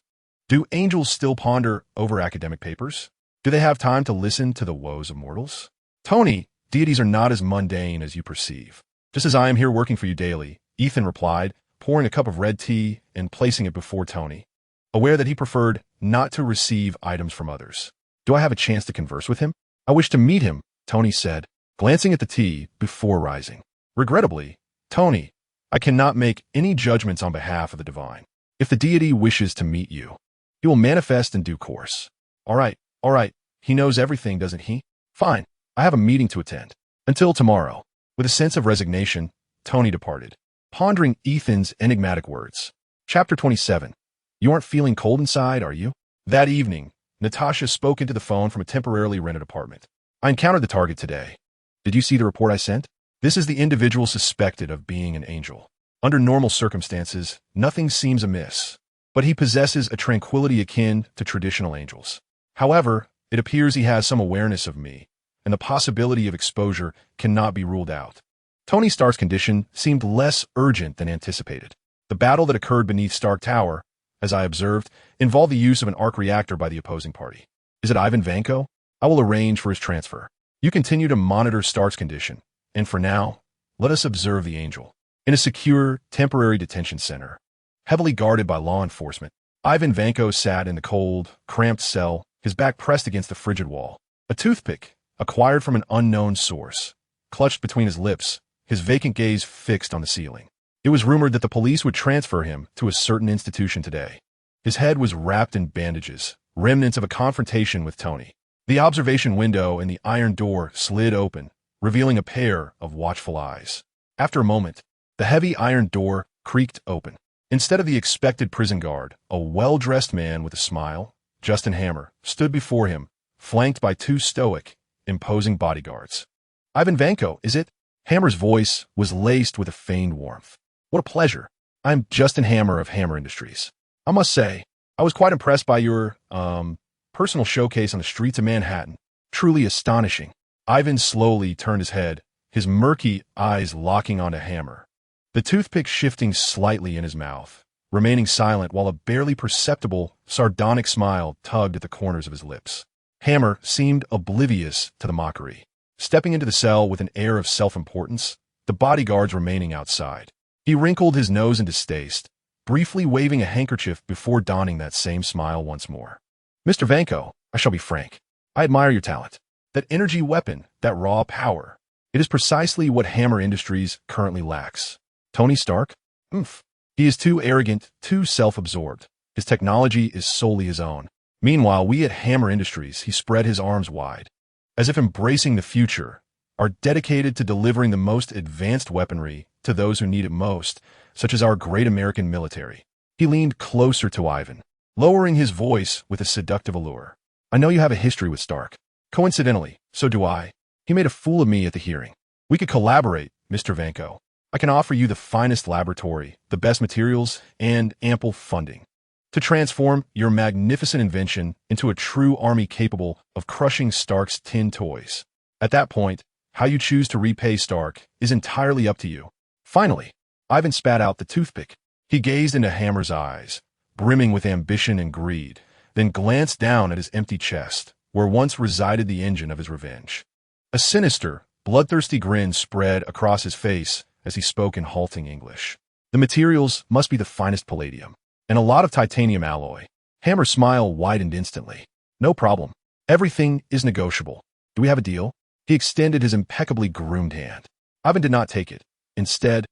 Do angels still ponder over academic papers? Do they have time to listen to the woes of mortals? Tony, deities are not as mundane as you perceive. Just as I am here working for you daily, Ethan replied, pouring a cup of red tea and placing it before Tony, aware that he preferred not to receive items from others. Do I have a chance to converse with him? I wish to meet him, Tony said, glancing at the tea before rising. Regrettably, Tony, I cannot make any judgments on behalf of the divine. If the deity wishes to meet you, he will manifest in due course. All right, he knows everything, doesn't he? Fine, I have a meeting to attend. Until tomorrow. With a sense of resignation, Tony departed, pondering Ethan's enigmatic words. Chapter 27. You aren't feeling cold inside, are you? That evening, Natasha spoke into the phone from a temporarily rented apartment. I encountered the target today. Did you see the report I sent? This is the individual suspected of being an angel. Under normal circumstances, nothing seems amiss, but he possesses a tranquility akin to traditional angels. However, it appears he has some awareness of me, and the possibility of exposure cannot be ruled out. Tony Stark's condition seemed less urgent than anticipated. The battle that occurred beneath Stark Tower, as I observed, involved the use of an arc reactor by the opposing party. Is it Ivan Vanko? I will arrange for his transfer. You continue to monitor Stark's condition, and for now, let us observe the angel. In a secure, temporary detention center, heavily guarded by law enforcement, Ivan Vanko sat in the cold, cramped cell, his back pressed against the frigid wall. A toothpick, acquired from an unknown source, clutched between his lips, his vacant gaze fixed on the ceiling. It was rumored that the police would transfer him to a certain institution today. His head was wrapped in bandages, remnants of a confrontation with Tony. The observation window in the iron door slid open, revealing a pair of watchful eyes. After a moment, the heavy iron door creaked open. Instead of the expected prison guard, a well-dressed man with a smile, Justin Hammer, stood before him, flanked by two stoic, imposing bodyguards. Ivan Vanko, is it? Hammer's voice was laced with a feigned warmth. What a pleasure. I'm Justin Hammer of Hammer Industries. I must say, I was quite impressed by your, personal showcase on the streets of Manhattan. Truly astonishing. Ivan slowly turned his head, his murky eyes locking onto Hammer, the toothpick shifting slightly in his mouth, remaining silent while a barely perceptible, sardonic smile tugged at the corners of his lips. Hammer seemed oblivious to the mockery, stepping into the cell with an air of self-importance, the bodyguards remaining outside. He wrinkled his nose in distaste, briefly waving a handkerchief before donning that same smile once more. Mr. Vanko, I shall be frank. I admire your talent. That energy weapon, that raw power. It is precisely what Hammer Industries currently lacks. Tony Stark? He is too arrogant, too self-absorbed. His technology is solely his own. Meanwhile, we at Hammer Industries, he spread his arms wide, as if embracing the future, are dedicated to delivering the most advanced weaponry to those who need it most, such as our great American military. He leaned closer to Ivan, lowering his voice with a seductive allure. I know you have a history with Stark. Coincidentally, so do I. He made a fool of me at the hearing. We could collaborate, Mr. Vanko. I can offer you the finest laboratory, the best materials, and ample funding to transform your magnificent invention into a true army capable of crushing Stark's tin toys. At that point, how you choose to repay Stark is entirely up to you. Finally, Ivan spat out the toothpick. He gazed into Hammer's eyes, brimming with ambition and greed, then glanced down at his empty chest, where once resided the engine of his revenge. A sinister, bloodthirsty grin spread across his face as he spoke in halting English. The materials must be the finest palladium, and a lot of titanium alloy. Hammer's smile widened instantly. No problem. Everything is negotiable. Do we have a deal? He extended his impeccably groomed hand. Ivan did not take it. Instead,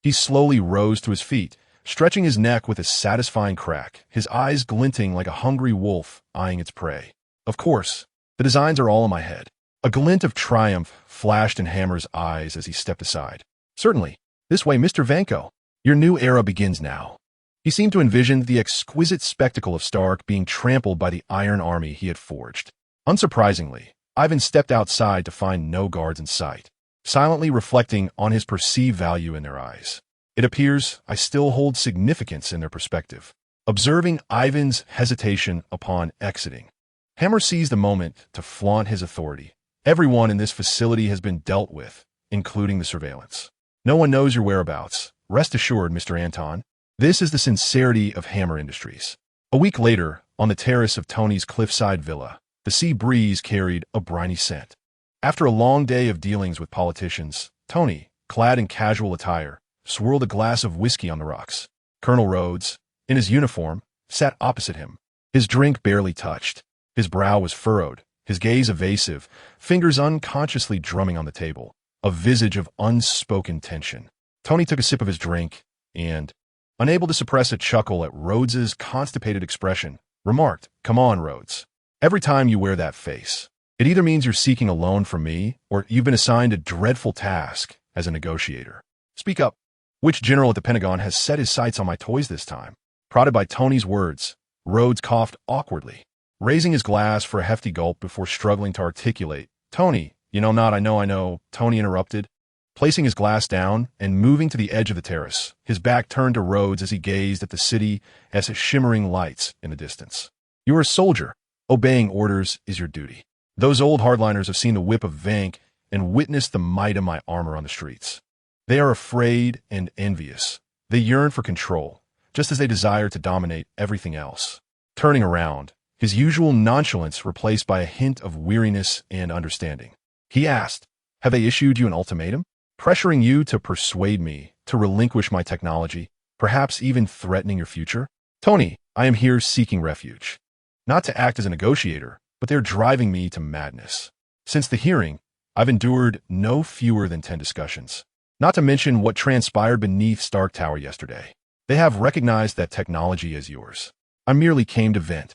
he slowly rose to his feet, stretching his neck with a satisfying crack, his eyes glinting like a hungry wolf eyeing its prey. Of course, the designs are all in my head. A glint of triumph flashed in Hammer's eyes as he stepped aside. Certainly. This way, Mr. Vanko. Your new era begins now. He seemed to envision the exquisite spectacle of Stark being trampled by the iron army he had forged. Unsurprisingly, Ivan stepped outside to find no guards in sight, silently reflecting on his perceived value in their eyes. It appears I still hold significance in their perspective. Observing Ivan's hesitation upon exiting, Hammer seized the moment to flaunt his authority. Everyone in this facility has been dealt with, including the surveillance. No one knows your whereabouts. Rest assured, Mr. Anton. This is the sincerity of Hammer Industries. A week later, on the terrace of Tony's cliffside villa, the sea breeze carried a briny scent. After a long day of dealings with politicians, Tony, clad in casual attire, swirled a glass of whiskey on the rocks. Colonel Rhodes, in his uniform, sat opposite him. His drink barely touched. His brow was furrowed, his gaze evasive, fingers unconsciously drumming on the table, a visage of unspoken tension. Tony took a sip of his drink and, unable to suppress a chuckle at Rhodes's constipated expression, remarked, "Come on, Rhodes. Every time you wear that face, it either means you're seeking a loan from me or you've been assigned a dreadful task as a negotiator. Speak up. Which general at the Pentagon has set his sights on my toys this time?" Prodded by Tony's words, Rhodes coughed awkwardly, raising his glass for a hefty gulp before struggling to articulate. "Tony, I know," Tony interrupted, placing his glass down and moving to the edge of the terrace, his back turned to Rhodes as he gazed at the city as shimmering lights in the distance. "You are a soldier. Obeying orders is your duty. Those old hardliners have seen the whip of Vank and witnessed the might of my armor on the streets. They are afraid and envious. They yearn for control, just as they desire to dominate everything else." Turning around, his usual nonchalance replaced by a hint of weariness and understanding, he asked, "Have they issued you an ultimatum? Pressuring you to persuade me to relinquish my technology, perhaps even threatening your future?" "Tony, I am here seeking refuge. Not to act as a negotiator, but they're driving me to madness. Since the hearing, I've endured no fewer than 10 discussions, not to mention what transpired beneath Stark Tower yesterday. They have recognized that technology is yours. I merely came to vent.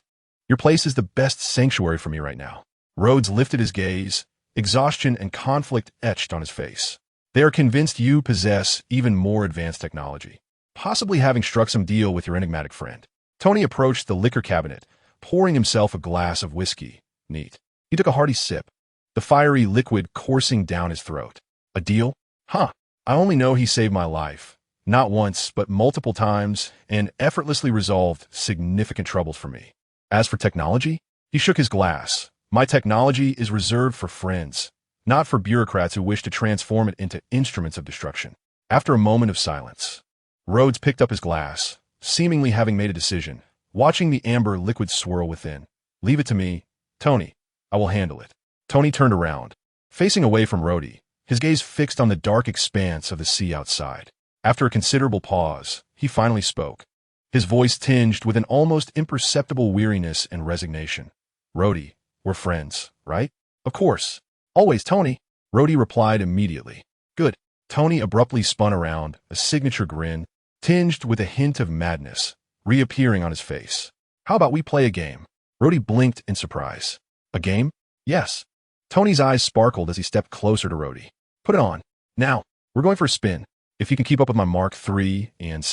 Your place is the best sanctuary for me right now." Rhodes lifted his gaze, exhaustion and conflict etched on his face. "They are convinced you possess even more advanced technology, possibly having struck some deal with your enigmatic friend." Tony approached the liquor cabinet, pouring himself a glass of whiskey. Neat. He took a hearty sip, the fiery liquid coursing down his throat. "A deal? Huh. I only know he saved my life, not once, but multiple times, and effortlessly resolved significant troubles for me. As for technology," he shook his glass, "my technology is reserved for friends, not for bureaucrats who wish to transform it into instruments of destruction." After a moment of silence, Rhodes picked up his glass, seemingly having made a decision, watching the amber liquid swirl within. "Leave it to me, Tony. I will handle it." Tony turned around, facing away from Rhodey, his gaze fixed on the dark expanse of the sea outside. After a considerable pause, he finally spoke, his voice tinged with an almost imperceptible weariness and resignation. "Rhodey, we're friends, right?" "Of course. Always, Tony," Rhodey replied immediately. "Good." Tony abruptly spun around, a signature grin, tinged with a hint of madness, reappearing on his face. "How about we play a game?" Rhodey blinked in surprise. "A game?" "Yes." Tony's eyes sparkled as he stepped closer to Rhodey. "Put it on. Now, we're going for a spin. If you can keep up with my Mark III and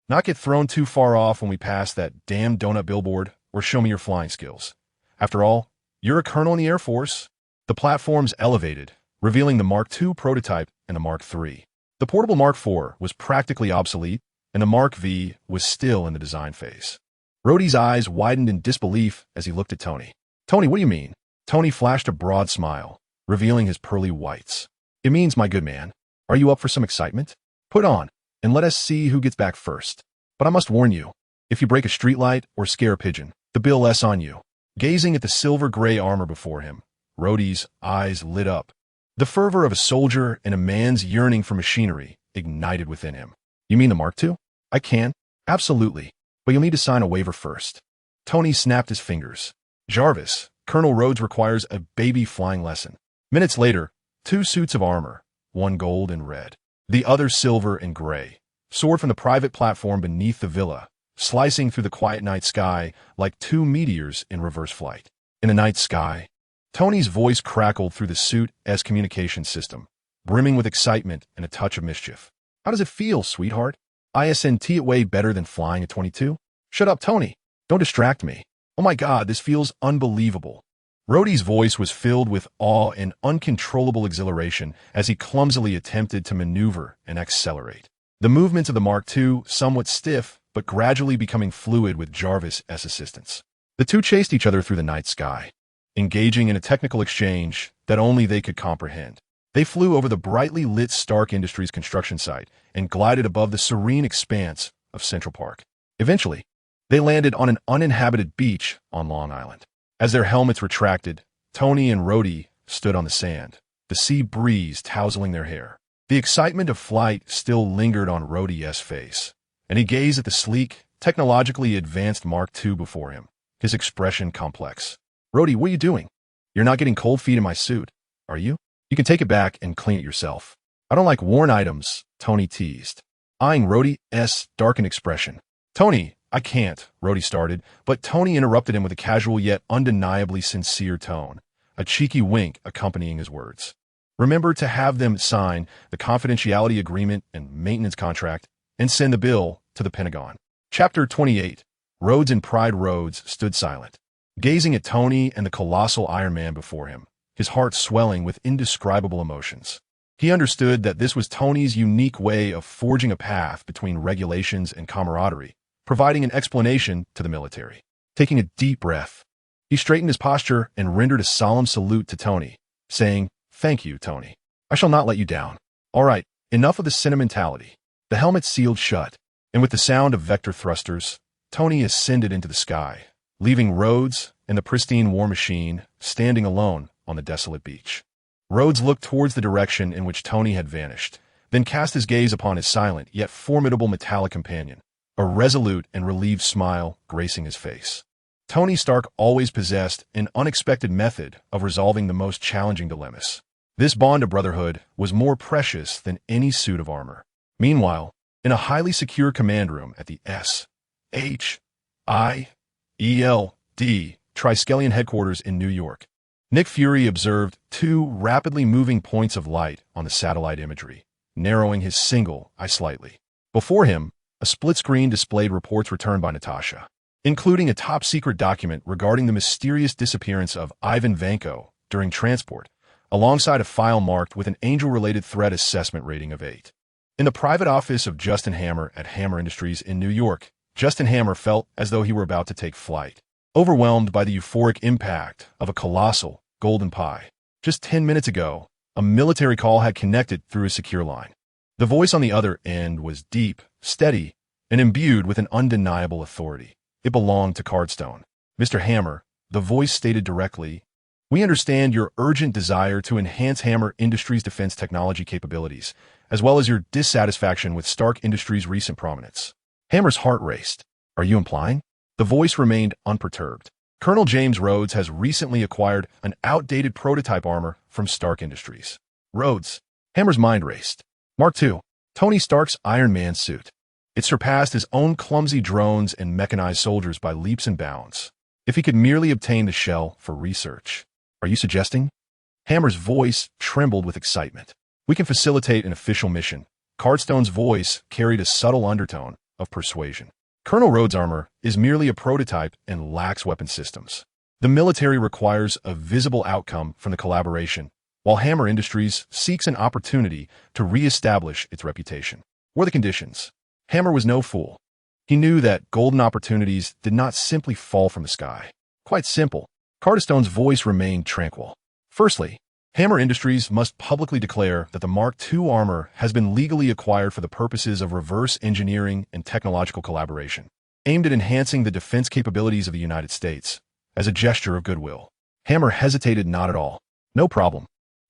not get thrown too far off when we pass that damn donut billboard, or show me your flying skills. After all, you're a colonel in the Air Force." The platforms elevated, revealing the Mark II prototype and the Mark III. The portable Mark IV was practically obsolete, and the Mark V was still in the design phase. Rhodey's eyes widened in disbelief as he looked at Tony. "Tony, what do you mean?" Tony flashed a broad smile, revealing his pearly whites. "It means, my good man, are you up for some excitement? Put on, and let us see who gets back first. But I must warn you, if you break a streetlight or scare a pigeon, the bill less on you." Gazing at the silver-gray armor before him, Rhodey's eyes lit up. The fervor of a soldier and a man's yearning for machinery ignited within him. "You mean the Mark II? I can. Absolutely. But you'll need to sign a waiver first." Tony snapped his fingers. Jarvis, Colonel Rhodes requires a baby flying lesson. Minutes later, 2 suits of armor, one gold and red, the other silver and gray, soared from the private platform beneath the villa, slicing through the quiet night sky like 2 meteors in reverse flight. In the night sky, Tony's voice crackled through the suit's communication system, brimming with excitement and a touch of mischief. How does it feel, sweetheart? ISNT it way better than flying at 22? Shut up, Tony. Don't distract me. Oh my God, this feels unbelievable. Rhodey's voice was filled with awe and uncontrollable exhilaration as he clumsily attempted to maneuver and accelerate. The movements of the Mark II, somewhat stiff, but gradually becoming fluid with Jarvis' assistance. The two chased each other through the night sky, engaging in a technical exchange that only they could comprehend. They flew over the brightly lit Stark Industries construction site and glided above the serene expanse of Central Park. Eventually, they landed on an uninhabited beach on Long Island. As their helmets retracted, Tony and Rhodey stood on the sand, the sea breeze tousling their hair. The excitement of flight still lingered on Rhodey's face, and he gazed at the sleek, technologically advanced Mark II before him, his expression complex. Rhodey, what are you doing? You're not getting cold feet in my suit, are you? You can take it back and clean it yourself. I don't like worn items, Tony teased, eyeing Rhodey's darkened expression. Tony, I can't, Rhodey started, but Tony interrupted him with a casual yet undeniably sincere tone, a cheeky wink accompanying his words. Remember to have them sign the confidentiality agreement and maintenance contract and send the bill to the Pentagon. Chapter 28. Rhodes and Pride Rhodes stood silent, gazing at Tony and the colossal Iron Man before him, his heart swelling with indescribable emotions. He understood that this was Tony's unique way of forging a path between regulations and camaraderie, providing an explanation to the military. Taking a deep breath, he straightened his posture and rendered a solemn salute to Tony, saying, "Thank you, Tony. I shall not let you down. All right, enough of the sentimentality." The helmet sealed shut, and with the sound of vector thrusters, Tony ascended into the sky, leaving Rhodes and the pristine war machine standing alone on the desolate beach. Rhodes looked towards the direction in which Tony had vanished, then cast his gaze upon his silent yet formidable metallic companion, a resolute and relieved smile gracing his face. Tony Stark always possessed an unexpected method of resolving the most challenging dilemmas. This bond of brotherhood was more precious than any suit of armor. Meanwhile, in a highly secure command room at the SHIELD Triskelion headquarters in New York, Nick Fury observed 2 rapidly moving points of light on the satellite imagery, narrowing his single eye slightly. Before him, a split screen displayed reports returned by Natasha, including a top-secret document regarding the mysterious disappearance of Ivan Vanko during transport, alongside a file marked with an Angel-related threat assessment rating of 8. In the private office of Justin Hammer at Hammer Industries in New York, Justin Hammer felt as though he were about to take flight, overwhelmed by the euphoric impact of a colossal golden pie. Just 10 minutes ago, a military call had connected through a secure line. The voice on the other end was deep, steady, and imbued with an undeniable authority. It belonged to Cardstone. "Mr. Hammer," the voice stated directly, "we understand your urgent desire to enhance Hammer Industries' defense technology capabilities, as well as your dissatisfaction with Stark Industries' recent prominence." Hammer's heart raced. "Are you implying?" The voice remained unperturbed. "Colonel James Rhodes has recently acquired an outdated prototype armor from Stark Industries." Rhodes. Hammer's mind raced. Mark II. Tony Stark's Iron Man suit. It surpassed his own clumsy drones and mechanized soldiers by leaps and bounds. If he could merely obtain the shell for research. "Are you suggesting?" Hammer's voice trembled with excitement. "We can facilitate an official mission." Cardstone's voice carried a subtle undertone of persuasion. "Colonel Rhodes' armor is merely a prototype and lacks weapon systems. The military requires a visible outcome from the collaboration, while Hammer Industries seeks an opportunity to re-establish its reputation. What are the conditions?" Hammer was no fool. He knew that golden opportunities did not simply fall from the sky. Quite simple. Carterstone's voice remained tranquil. "Firstly, Hammer Industries must publicly declare that the Mark II armor has been legally acquired for the purposes of reverse engineering and technological collaboration, aimed at enhancing the defense capabilities of the United States, as a gesture of goodwill." Hammer hesitated not at all. "No problem.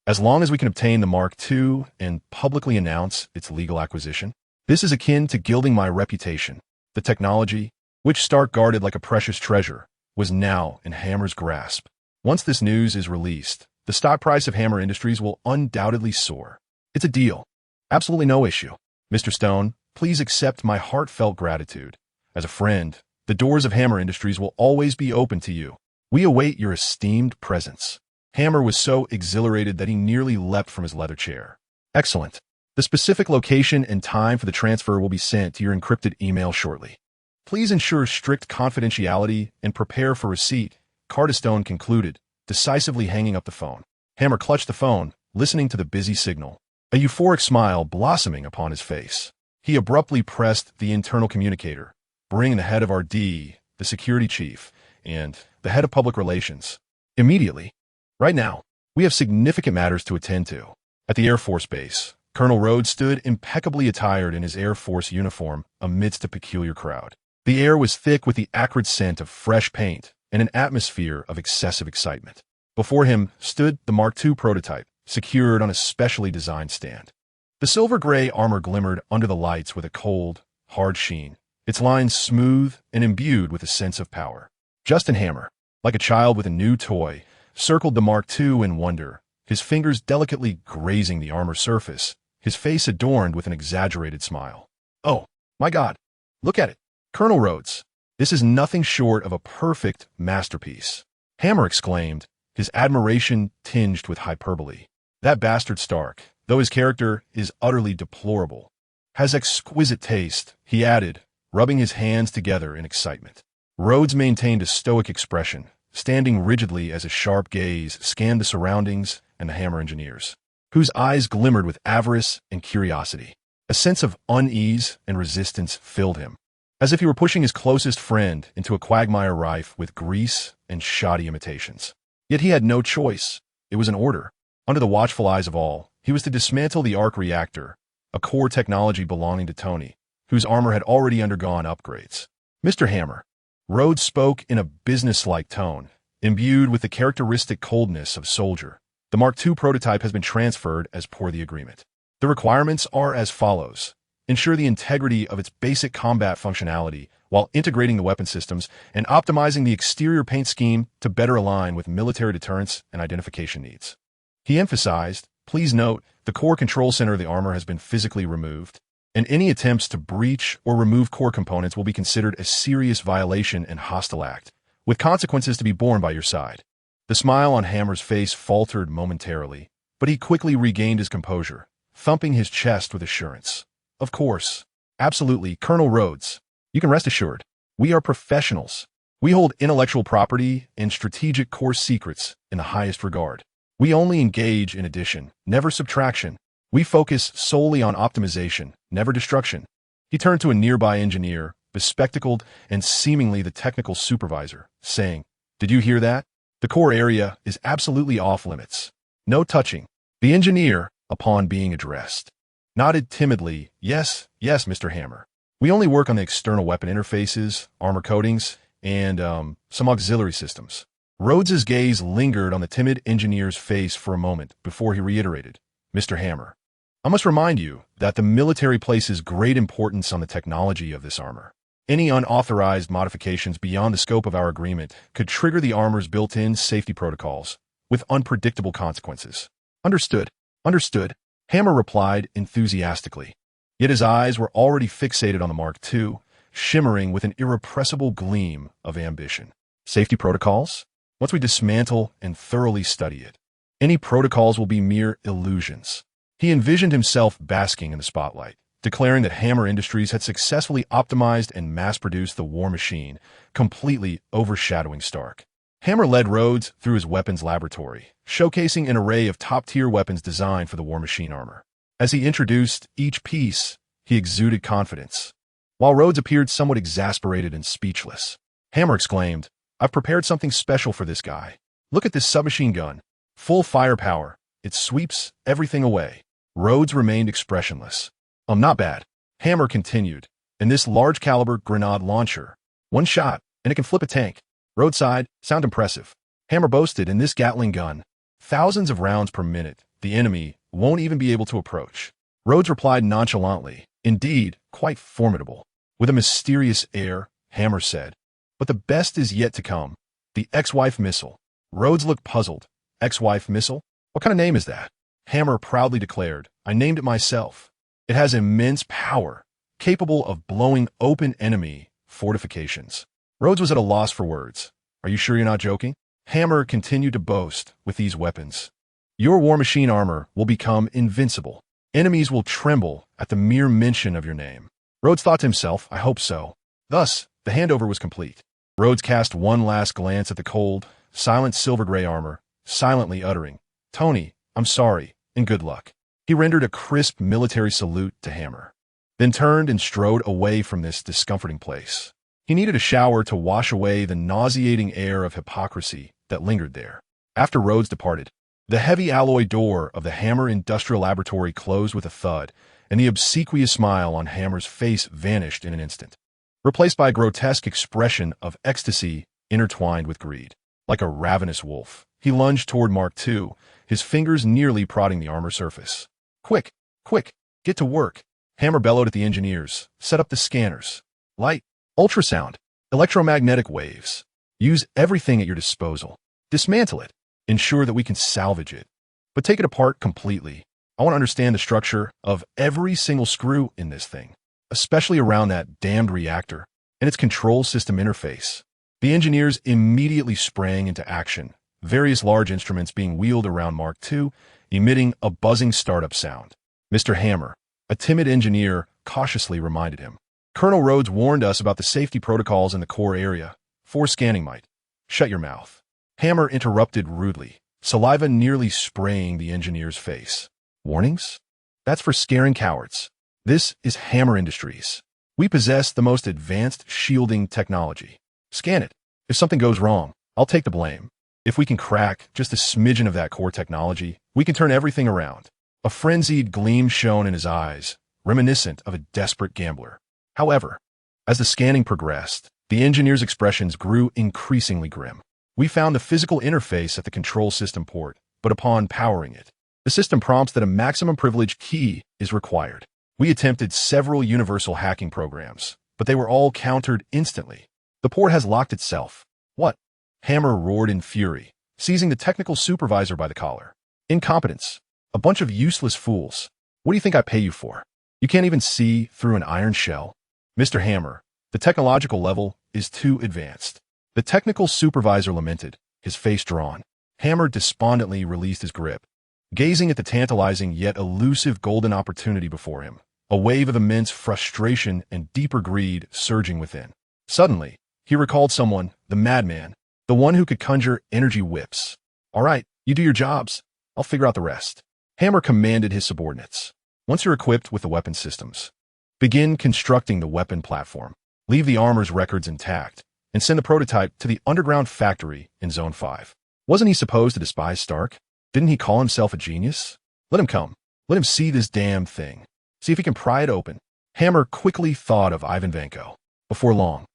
As long as we can obtain the Mark II and publicly announce its legal acquisition. This is akin to gilding my reputation. The technology, which Stark guarded like a precious treasure, was now in Hammer's grasp. Once this news is released, the stock price of Hammer Industries will undoubtedly soar. It's a deal. Absolutely no issue. Mr. Stone, please accept my heartfelt gratitude. As a friend, the doors of Hammer Industries will always be open to you. We await your esteemed presence. Hammer was so exhilarated that he nearly leapt from his leather chair. Excellent. The specific location and time for the transfer will be sent to your encrypted email shortly. Please ensure strict confidentiality and prepare for receipt, Cardistone concluded, decisively hanging up the phone. Hammer clutched the phone, listening to the busy signal, a euphoric smile blossoming upon his face. He abruptly pressed the internal communicator, bringing the head of RD, the security chief, and the head of public relations. Immediately. Right now, we have significant matters to attend to. At the Air Force Base, Colonel Rhodes stood impeccably attired in his Air Force uniform amidst a peculiar crowd. The air was thick with the acrid scent of fresh paint and an atmosphere of excessive excitement. Before him stood the Mark II prototype, secured on a specially designed stand. The silver-gray armor glimmered under the lights with a cold, hard sheen, its lines smooth and imbued with a sense of power. Justin Hammer, like a child with a new toy, circled the Mark II in wonder, his fingers delicately grazing the armor surface, his face adorned with an exaggerated smile. Oh, my God, look at it. Colonel Rhodes, this is nothing short of a perfect masterpiece. Hammer exclaimed, his admiration tinged with hyperbole. That bastard Stark, though his character is utterly deplorable, has exquisite taste, he added, rubbing his hands together in excitement. Rhodes maintained a stoic expression, standing rigidly as a sharp gaze scanned the surroundings and the Hammer engineers, whose eyes glimmered with avarice and curiosity. A sense of unease and resistance filled him, as if he were pushing his closest friend into a quagmire rife with grease and shoddy imitations. Yet he had no choice. It was an order. Under the watchful eyes of all, he was to dismantle the arc reactor, a core technology belonging to Tony, whose armor had already undergone upgrades. Mr. Hammer, Rhodes spoke in a businesslike tone, imbued with the characteristic coldness of a soldier. The Mark II prototype has been transferred as per the agreement. The requirements are as follows. Ensure the integrity of its basic combat functionality while integrating the weapon systems and optimizing the exterior paint scheme to better align with military deterrence and identification needs. He emphasized, please note, the core control center of the armor has been physically removed, and any attempts to breach or remove core components will be considered a serious violation and hostile act, with consequences to be borne by your side. The smile on Hammer's face faltered momentarily, but he quickly regained his composure, thumping his chest with assurance. Of course. Absolutely, Colonel Rhodes. You can rest assured. We are professionals. We hold intellectual property and strategic core secrets in the highest regard. We only engage in addition, never subtraction. We focus solely on optimization, never destruction. He turned to a nearby engineer, bespectacled and seemingly the technical supervisor, saying, Did you hear that? The core area is absolutely off limits. No touching. The engineer, upon being addressed, nodded timidly, yes, Mr. Hammer. We only work on the external weapon interfaces, armor coatings, and some auxiliary systems. Rhodes's gaze lingered on the timid engineer's face for a moment before he reiterated, Mr. Hammer, I must remind you that the military places great importance on the technology of this armor. Any unauthorized modifications beyond the scope of our agreement could trigger the armor's built-in safety protocols, with unpredictable consequences. Understood. Hammer replied enthusiastically. Yet his eyes were already fixated on the Mark II, shimmering with an irrepressible gleam of ambition. Safety protocols? Once we dismantle and thoroughly study it, any protocols will be mere illusions. He envisioned himself basking in the spotlight, declaring that Hammer Industries had successfully optimized and mass-produced the war machine, completely overshadowing Stark. Hammer led Rhodes through his weapons laboratory, showcasing an array of top-tier weapons designed for the war machine armor. As he introduced each piece, he exuded confidence, while Rhodes appeared somewhat exasperated and speechless. Hammer exclaimed, I've prepared something special for this guy. Look at this submachine gun. Full firepower. It sweeps everything away. Rhodes remained expressionless. Not bad. Hammer continued. And this large-caliber grenade launcher. One shot, and it can flip a tank. Roadside, sound impressive. Hammer boasted, in this Gatling gun, thousands of rounds per minute, the enemy won't even be able to approach. Rhodes replied nonchalantly, indeed, quite formidable. With a mysterious air, Hammer said. But the best is yet to come. The ex-wife missile. Rhodes looked puzzled. Ex-wife missile? What kind of name is that? Hammer proudly declared, I named it myself. It has immense power, capable of blowing open enemy fortifications. Rhodes was at a loss for words. Are you sure you're not joking? Hammer continued to boast with these weapons. Your war machine armor will become invincible. Enemies will tremble at the mere mention of your name. Rhodes thought to himself, I hope so. Thus, the handover was complete. Rhodes cast one last glance at the cold, silent silver gray armor, silently uttering, Tony, I'm sorry, and good luck. He rendered a crisp military salute to Hammer, then turned and strode away from this discomforting place. He needed a shower to wash away the nauseating air of hypocrisy that lingered there. After Rhodes departed, the heavy alloy door of the Hammer Industrial Laboratory closed with a thud, and the obsequious smile on Hammer's face vanished in an instant, replaced by a grotesque expression of ecstasy intertwined with greed. Like a ravenous wolf, he lunged toward Mark II, his fingers nearly prodding the armor surface. Quick, quick, get to work. Hammer bellowed at the engineers. Set up the scanners. Light, ultrasound, electromagnetic waves. Use everything at your disposal. Dismantle it. Ensure that we can salvage it. But take it apart completely. I want to understand the structure of every single screw in this thing, especially around that damned reactor and its control system interface. The engineers immediately sprang into action, various large instruments being wheeled around Mark II, emitting a buzzing startup sound. Mr. Hammer, a timid engineer, cautiously reminded him. Colonel Rhodes warned us about the safety protocols in the core area. 4 scanning might. Shut your mouth. Hammer interrupted rudely, saliva nearly spraying the engineer's face. Warnings? That's for scaring cowards. This is Hammer Industries. We possess the most advanced shielding technology. Scan it. If something goes wrong, I'll take the blame. If we can crack just a smidgen of that core technology, we can turn everything around. A frenzied gleam shone in his eyes, reminiscent of a desperate gambler. However, as the scanning progressed, the engineer's expressions grew increasingly grim. We found the physical interface at the control system port, but upon powering it, the system prompts that a maximum privilege key is required. We attempted several universal hacking programs, but they were all countered instantly. The port has locked itself. What? Hammer roared in fury, seizing the technical supervisor by the collar. Incompetence. A bunch of useless fools. What do you think I pay you for? You can't even see through an iron shell. Mr. Hammer, the technological level is too advanced. The technical supervisor lamented, his face drawn. Hammer despondently released his grip, gazing at the tantalizing yet elusive golden opportunity before him, a wave of immense frustration and deeper greed surging within. Suddenly, he recalled someone, the madman, the one who could conjure energy whips. All right, you do your jobs. I'll figure out the rest. Hammer commanded his subordinates. Once you're equipped with the weapon systems, begin constructing the weapon platform. Leave the armor's records intact, and send the prototype to the underground factory in Zone 5. Wasn't he supposed to despise Stark? Didn't he call himself a genius? Let him come. Let him see this damn thing. See if he can pry it open. Hammer quickly thought of Ivan Vanko. Before long,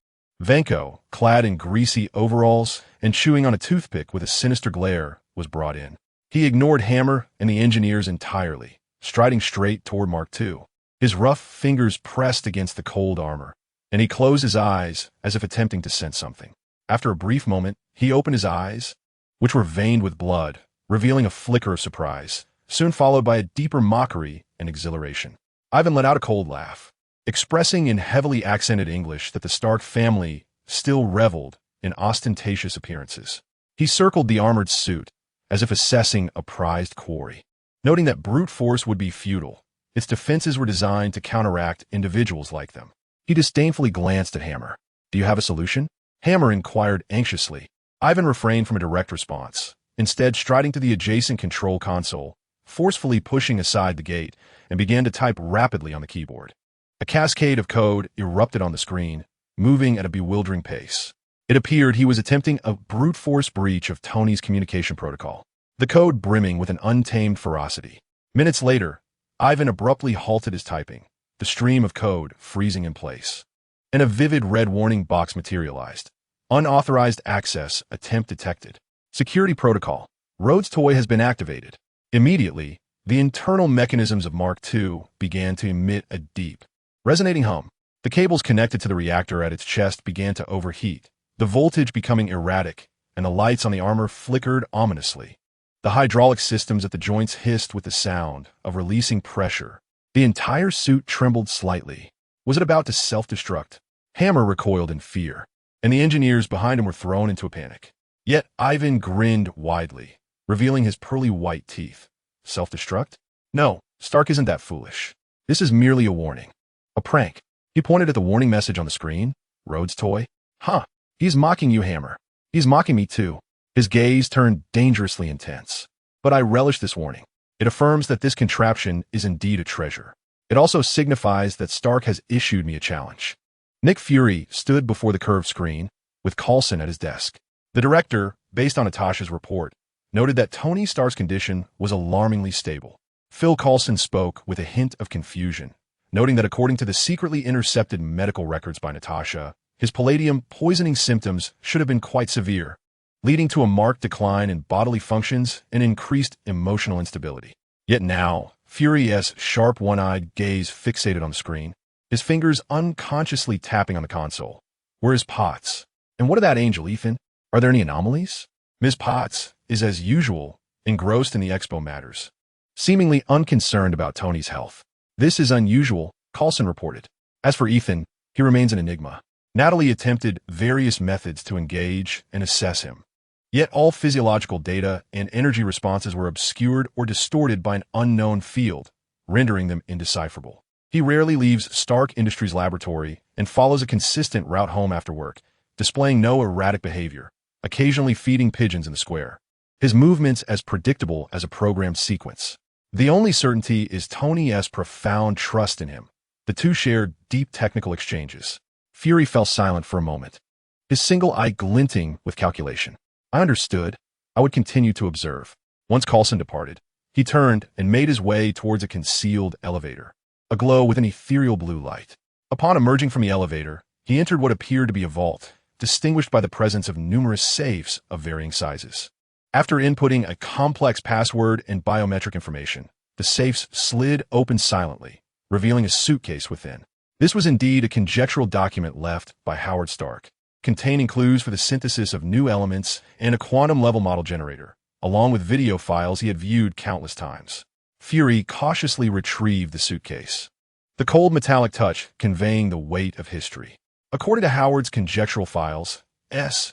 Vanko, clad in greasy overalls and chewing on a toothpick with a sinister glare, was brought in. He ignored Hammer and the engineers entirely, striding straight toward Mark II. His rough fingers pressed against the cold armor, and he closed his eyes as if attempting to sense something. After a brief moment, he opened his eyes, which were veined with blood, revealing a flicker of surprise, soon followed by a deeper mockery and exhilaration. Ivan let out a cold laugh, expressing in heavily accented English that the Stark family still reveled in ostentatious appearances. He circled the armored suit, as if assessing a prized quarry. Noting that brute force would be futile, its defenses were designed to counteract individuals like them. He disdainfully glanced at Hammer. Do you have a solution? Hammer inquired anxiously. Ivan refrained from a direct response, instead striding to the adjacent control console, forcefully pushing aside the gate, and began to type rapidly on the keyboard. A cascade of code erupted on the screen, moving at a bewildering pace. It appeared he was attempting a brute force breach of Tony's communication protocol, the code brimming with an untamed ferocity. Minutes later, Ivan abruptly halted his typing, the stream of code freezing in place. And a vivid red warning box materialized. Unauthorized access attempt detected. Security protocol. Rhodes' toy has been activated. Immediately, the internal mechanisms of Mark II began to emit a deep, resonating hum. The cables connected to the reactor at its chest began to overheat, the voltage becoming erratic, and the lights on the armor flickered ominously. The hydraulic systems at the joints hissed with the sound of releasing pressure. The entire suit trembled slightly. Was it about to self-destruct? Hammer recoiled in fear, and the engineers behind him were thrown into a panic. Yet Ivan grinned widely, revealing his pearly white teeth. Self-destruct? No, Stark isn't that foolish. This is merely a warning. A prank. He pointed at the warning message on the screen. Rhodes' toy. Huh. He's mocking you, Hammer. He's mocking me too. His gaze turned dangerously intense. But I relish this warning. It affirms that this contraption is indeed a treasure. It also signifies that Stark has issued me a challenge. Nick Fury stood before the curved screen, with Coulson at his desk. The director, based on Natasha's report, noted that Tony Stark's condition was alarmingly stable. Phil Coulson spoke with a hint of confusion, noting that according to the secretly intercepted medical records by Natasha, his palladium poisoning symptoms should have been quite severe, leading to a marked decline in bodily functions and increased emotional instability. Yet now, Fury's sharp one-eyed gaze fixated on the screen, his fingers unconsciously tapping on the console. Where is Potts? And what of that angel, Ethan? Are there any anomalies? Ms. Potts is, as usual, engrossed in the expo matters, seemingly unconcerned about Tony's health. This is unusual, Coulson reported. As for Ethan, he remains an enigma. Natalie attempted various methods to engage and assess him. Yet all physiological data and energy responses were obscured or distorted by an unknown field, rendering them indecipherable. He rarely leaves Stark Industries' laboratory and follows a consistent route home after work, displaying no erratic behavior, occasionally feeding pigeons in the square. His movements as predictable as a programmed sequence. The only certainty is Tony's profound trust in him. The two shared deep technical exchanges. Fury fell silent for a moment, his single eye glinting with calculation. I understood. I would continue to observe. Once Coulson departed, he turned and made his way towards a concealed elevator, aglow with an ethereal blue light. Upon emerging from the elevator, he entered what appeared to be a vault, distinguished by the presence of numerous safes of varying sizes. After inputting a complex password and biometric information, the safes slid open silently, revealing a suitcase within. This was indeed a conjectural document left by Howard Stark, containing clues for the synthesis of new elements and a quantum-level model generator, along with video files he had viewed countless times. Fury cautiously retrieved the suitcase, the cold metallic touch conveying the weight of history. According to Howard's conjectural files, S.H.I.L.D.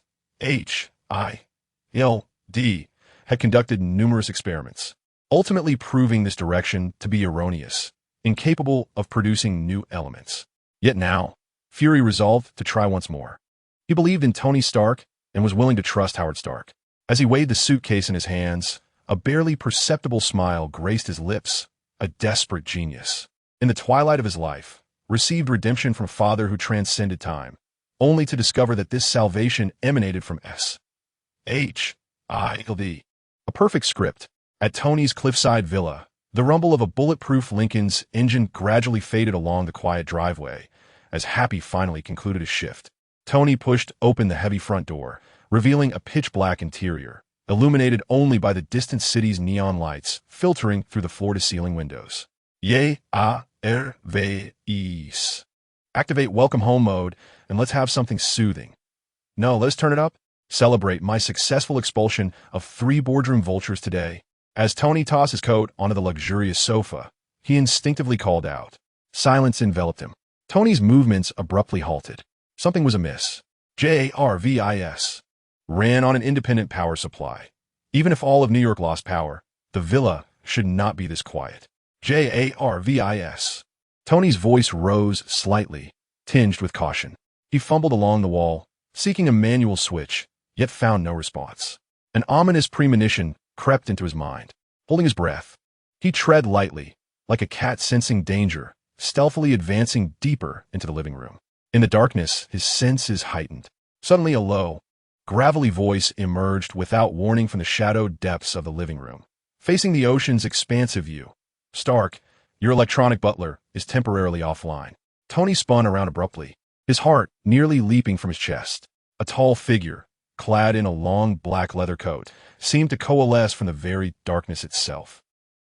had conducted numerous experiments, ultimately proving this direction to be erroneous, incapable of producing new elements. Yet now, Fury resolved to try once more. He believed in Tony Stark and was willing to trust Howard Stark. As he weighed the suitcase in his hands, a barely perceptible smile graced his lips. A desperate genius, in the twilight of his life, received redemption from a father who transcended time, only to discover that this salvation emanated from S.H.I.L.D. A perfect script. At Tony's cliffside villa, the rumble of a bulletproof Lincoln's engine gradually faded along the quiet driveway as Happy finally concluded his shift. Tony pushed open the heavy front door, revealing a pitch-black interior, illuminated only by the distant city's neon lights filtering through the floor-to-ceiling windows. Ye-a-er-ve-is. Activate welcome home mode, and let's have something soothing. No, let's turn it up. Celebrate my successful expulsion of 3 boardroom vultures today. As Tony tossed his coat onto the luxurious sofa, he instinctively called out. Silence enveloped him. Tony's movements abruptly halted. Something was amiss. JRVIS ran on an independent power supply. Even if all of New York lost power, the villa should not be this quiet. JARVIS. Tony's voice rose slightly, tinged with caution. He fumbled along the wall, seeking a manual switch, yet found no response. An ominous premonition crept into his mind. Holding his breath, he tread lightly, like a cat sensing danger, stealthily advancing deeper into the living room. In the darkness, his senses heightened. Suddenly a low, gravelly voice emerged without warning from the shadowed depths of the living room, facing the ocean's expansive view. Stark, your electronic butler is temporarily offline. Tony spun around abruptly, his heart nearly leaping from his chest. A tall figure, clad in a long black leather coat, seemed to coalesce from the very darkness itself.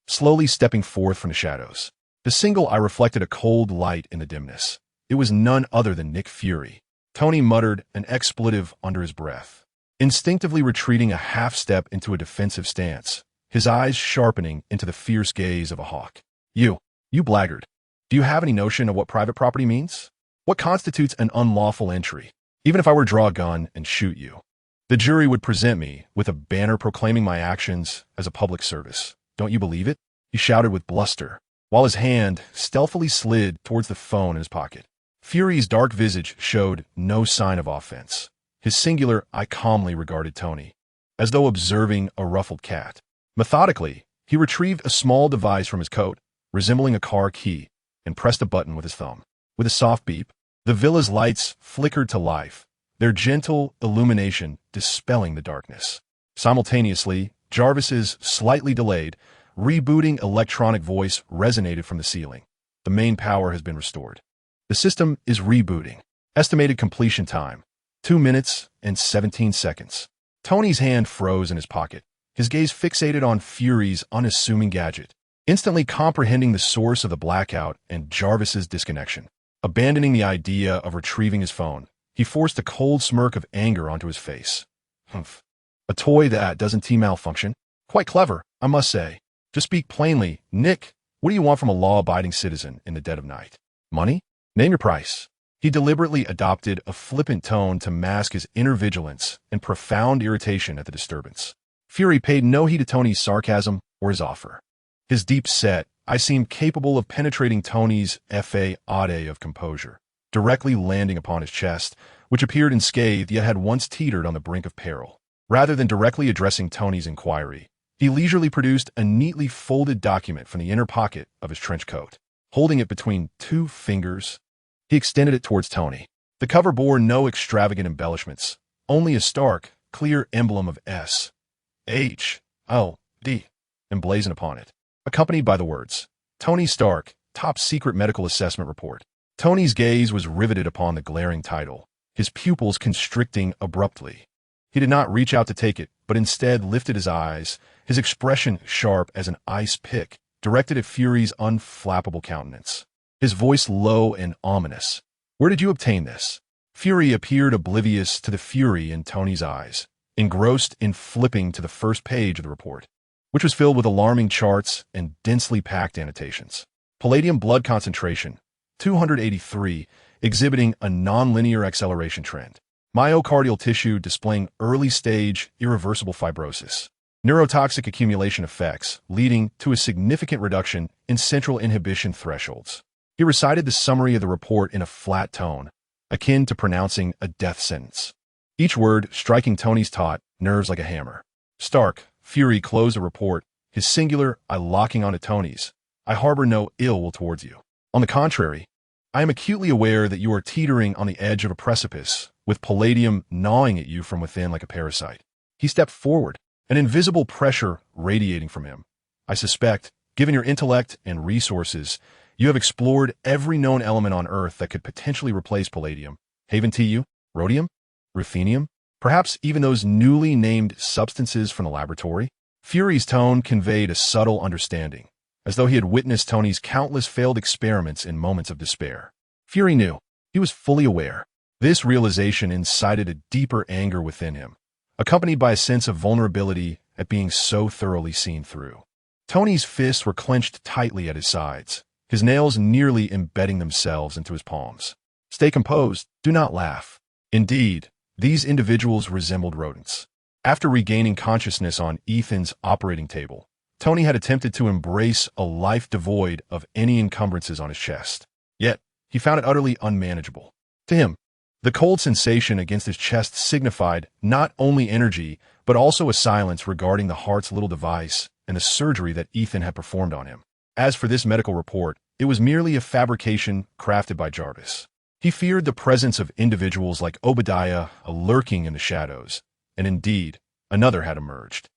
Slowly stepping forth from the shadows, the single eye reflected a cold light in the dimness, It was none other than Nick Fury. Tony muttered an expletive under his breath, instinctively retreating a half-step into a defensive stance, his eyes sharpening into the fierce gaze of a hawk. You blackguard. Do you have any notion of what private property means? What constitutes an unlawful entry? Even if I were to draw a gun and shoot you, the jury would present me with a banner proclaiming my actions as a public service. Don't you believe it? He shouted with bluster, while his hand stealthily slid towards the phone in his pocket. Fury's dark visage showed no sign of offense. His singular eye calmly regarded Tony, as though observing a ruffled cat. Methodically, he retrieved a small device from his coat, resembling a car key, and pressed a button with his thumb. With a soft beep, the villa's lights flickered to life, their gentle illumination dispelling the darkness. Simultaneously, Jarvis's slightly delayed, rebooting electronic voice resonated from the ceiling. The main power has been restored. The system is rebooting. Estimated completion time, 2 minutes and 17 seconds. Tony's hand froze in his pocket, his gaze fixated on Fury's unassuming gadget, instantly comprehending the source of the blackout and Jarvis's disconnection. Abandoning the idea of retrieving his phone, he forced a cold smirk of anger onto his face. Humph. A toy that doesn't T-malfunction? Quite clever, I must say. To speak plainly, Nick, what do you want from a law-abiding citizen in the dead of night? Money? Name your price. He deliberately adopted a flippant tone to mask his inner vigilance and profound irritation at the disturbance. Fury paid no heed to Tony's sarcasm or his offer. His deep set, I seemed capable of penetrating Tony's fa ade of composure, directly landing upon his chest, which appeared unscathed yet had once teetered on the brink of peril. Rather than directly addressing Tony's inquiry, he leisurely produced a neatly folded document from the inner pocket of his trench coat. Holding it between 2 fingers, he extended it towards Tony. The cover bore no extravagant embellishments, only a stark, clear emblem of S.H.O.D. emblazoned upon it, accompanied by the words, Tony Stark, Top Secret Medical Assessment Report. Tony's gaze was riveted upon the glaring title, his pupils constricting abruptly. He did not reach out to take it, but instead lifted his eyes, his expression sharp as an ice pick, directed at Fury's unflappable countenance. His voice low and ominous. Where did you obtain this? Fury appeared oblivious to the fury in Tony's eyes, engrossed in flipping to the first page of the report, which was filled with alarming charts and densely packed annotations. Palladium blood concentration, 283, exhibiting a nonlinear acceleration trend. Myocardial tissue displaying early-stage irreversible fibrosis. Neurotoxic accumulation effects, leading to a significant reduction in central inhibition thresholds. He recited the summary of the report in a flat tone, akin to pronouncing a death sentence, each word striking Tony's taut nerves like a hammer. Stark, Fury closed the report, his singular eye locking onto Tony's. I harbor no ill will towards you. On the contrary, I am acutely aware that you are teetering on the edge of a precipice, with palladium gnawing at you from within like a parasite. He stepped forward, an invisible pressure radiating from him. I suspect, given your intellect and resources, you have explored every known element on Earth that could potentially replace palladium. Haven-TU, rhodium, ruthenium, perhaps even those newly named substances from the laboratory. Fury's tone conveyed a subtle understanding, as though he had witnessed Tony's countless failed experiments in moments of despair. Fury knew. He was fully aware. This realization incited a deeper anger within him, accompanied by a sense of vulnerability at being so thoroughly seen through. Tony's fists were clenched tightly at his sides, his nails nearly embedding themselves into his palms. Stay composed. Do not laugh. Indeed, these individuals resembled rodents. After regaining consciousness on Ethan's operating table, Tony had attempted to embrace a life devoid of any encumbrances on his chest. Yet, he found it utterly unmanageable. To him, the cold sensation against his chest signified not only energy, but also a silence regarding the heart's little device and the surgery that Ethan had performed on him. As for this medical report, it was merely a fabrication crafted by Jarvis. He feared the presence of individuals like Obadiah lurking in the shadows, and indeed, another had emerged.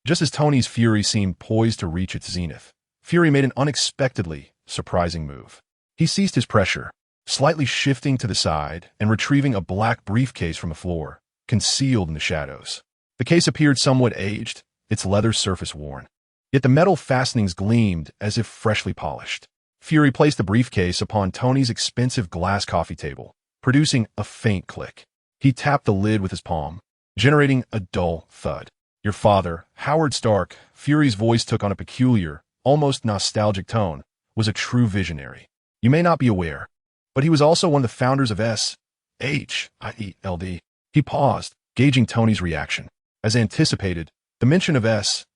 Just as Tony's fury seemed poised to reach its zenith, Fury made an unexpectedly surprising move. He ceased his pressure, slightly shifting to the side and retrieving a black briefcase from the floor, concealed in the shadows. The case appeared somewhat aged, its leather surface worn. Yet the metal fastenings gleamed as if freshly polished. Fury placed the briefcase upon Tony's expensive glass coffee table, producing a faint click. He tapped the lid with his palm, generating a dull thud. Your father, Howard Stark, Fury's voice took on a peculiar, almost nostalgic tone, was a true visionary. You may not be aware, but he was also one of the founders of S.H.I.E.L.D. He paused, gauging Tony's reaction. As anticipated, the mention of S.H.I.E.L.D.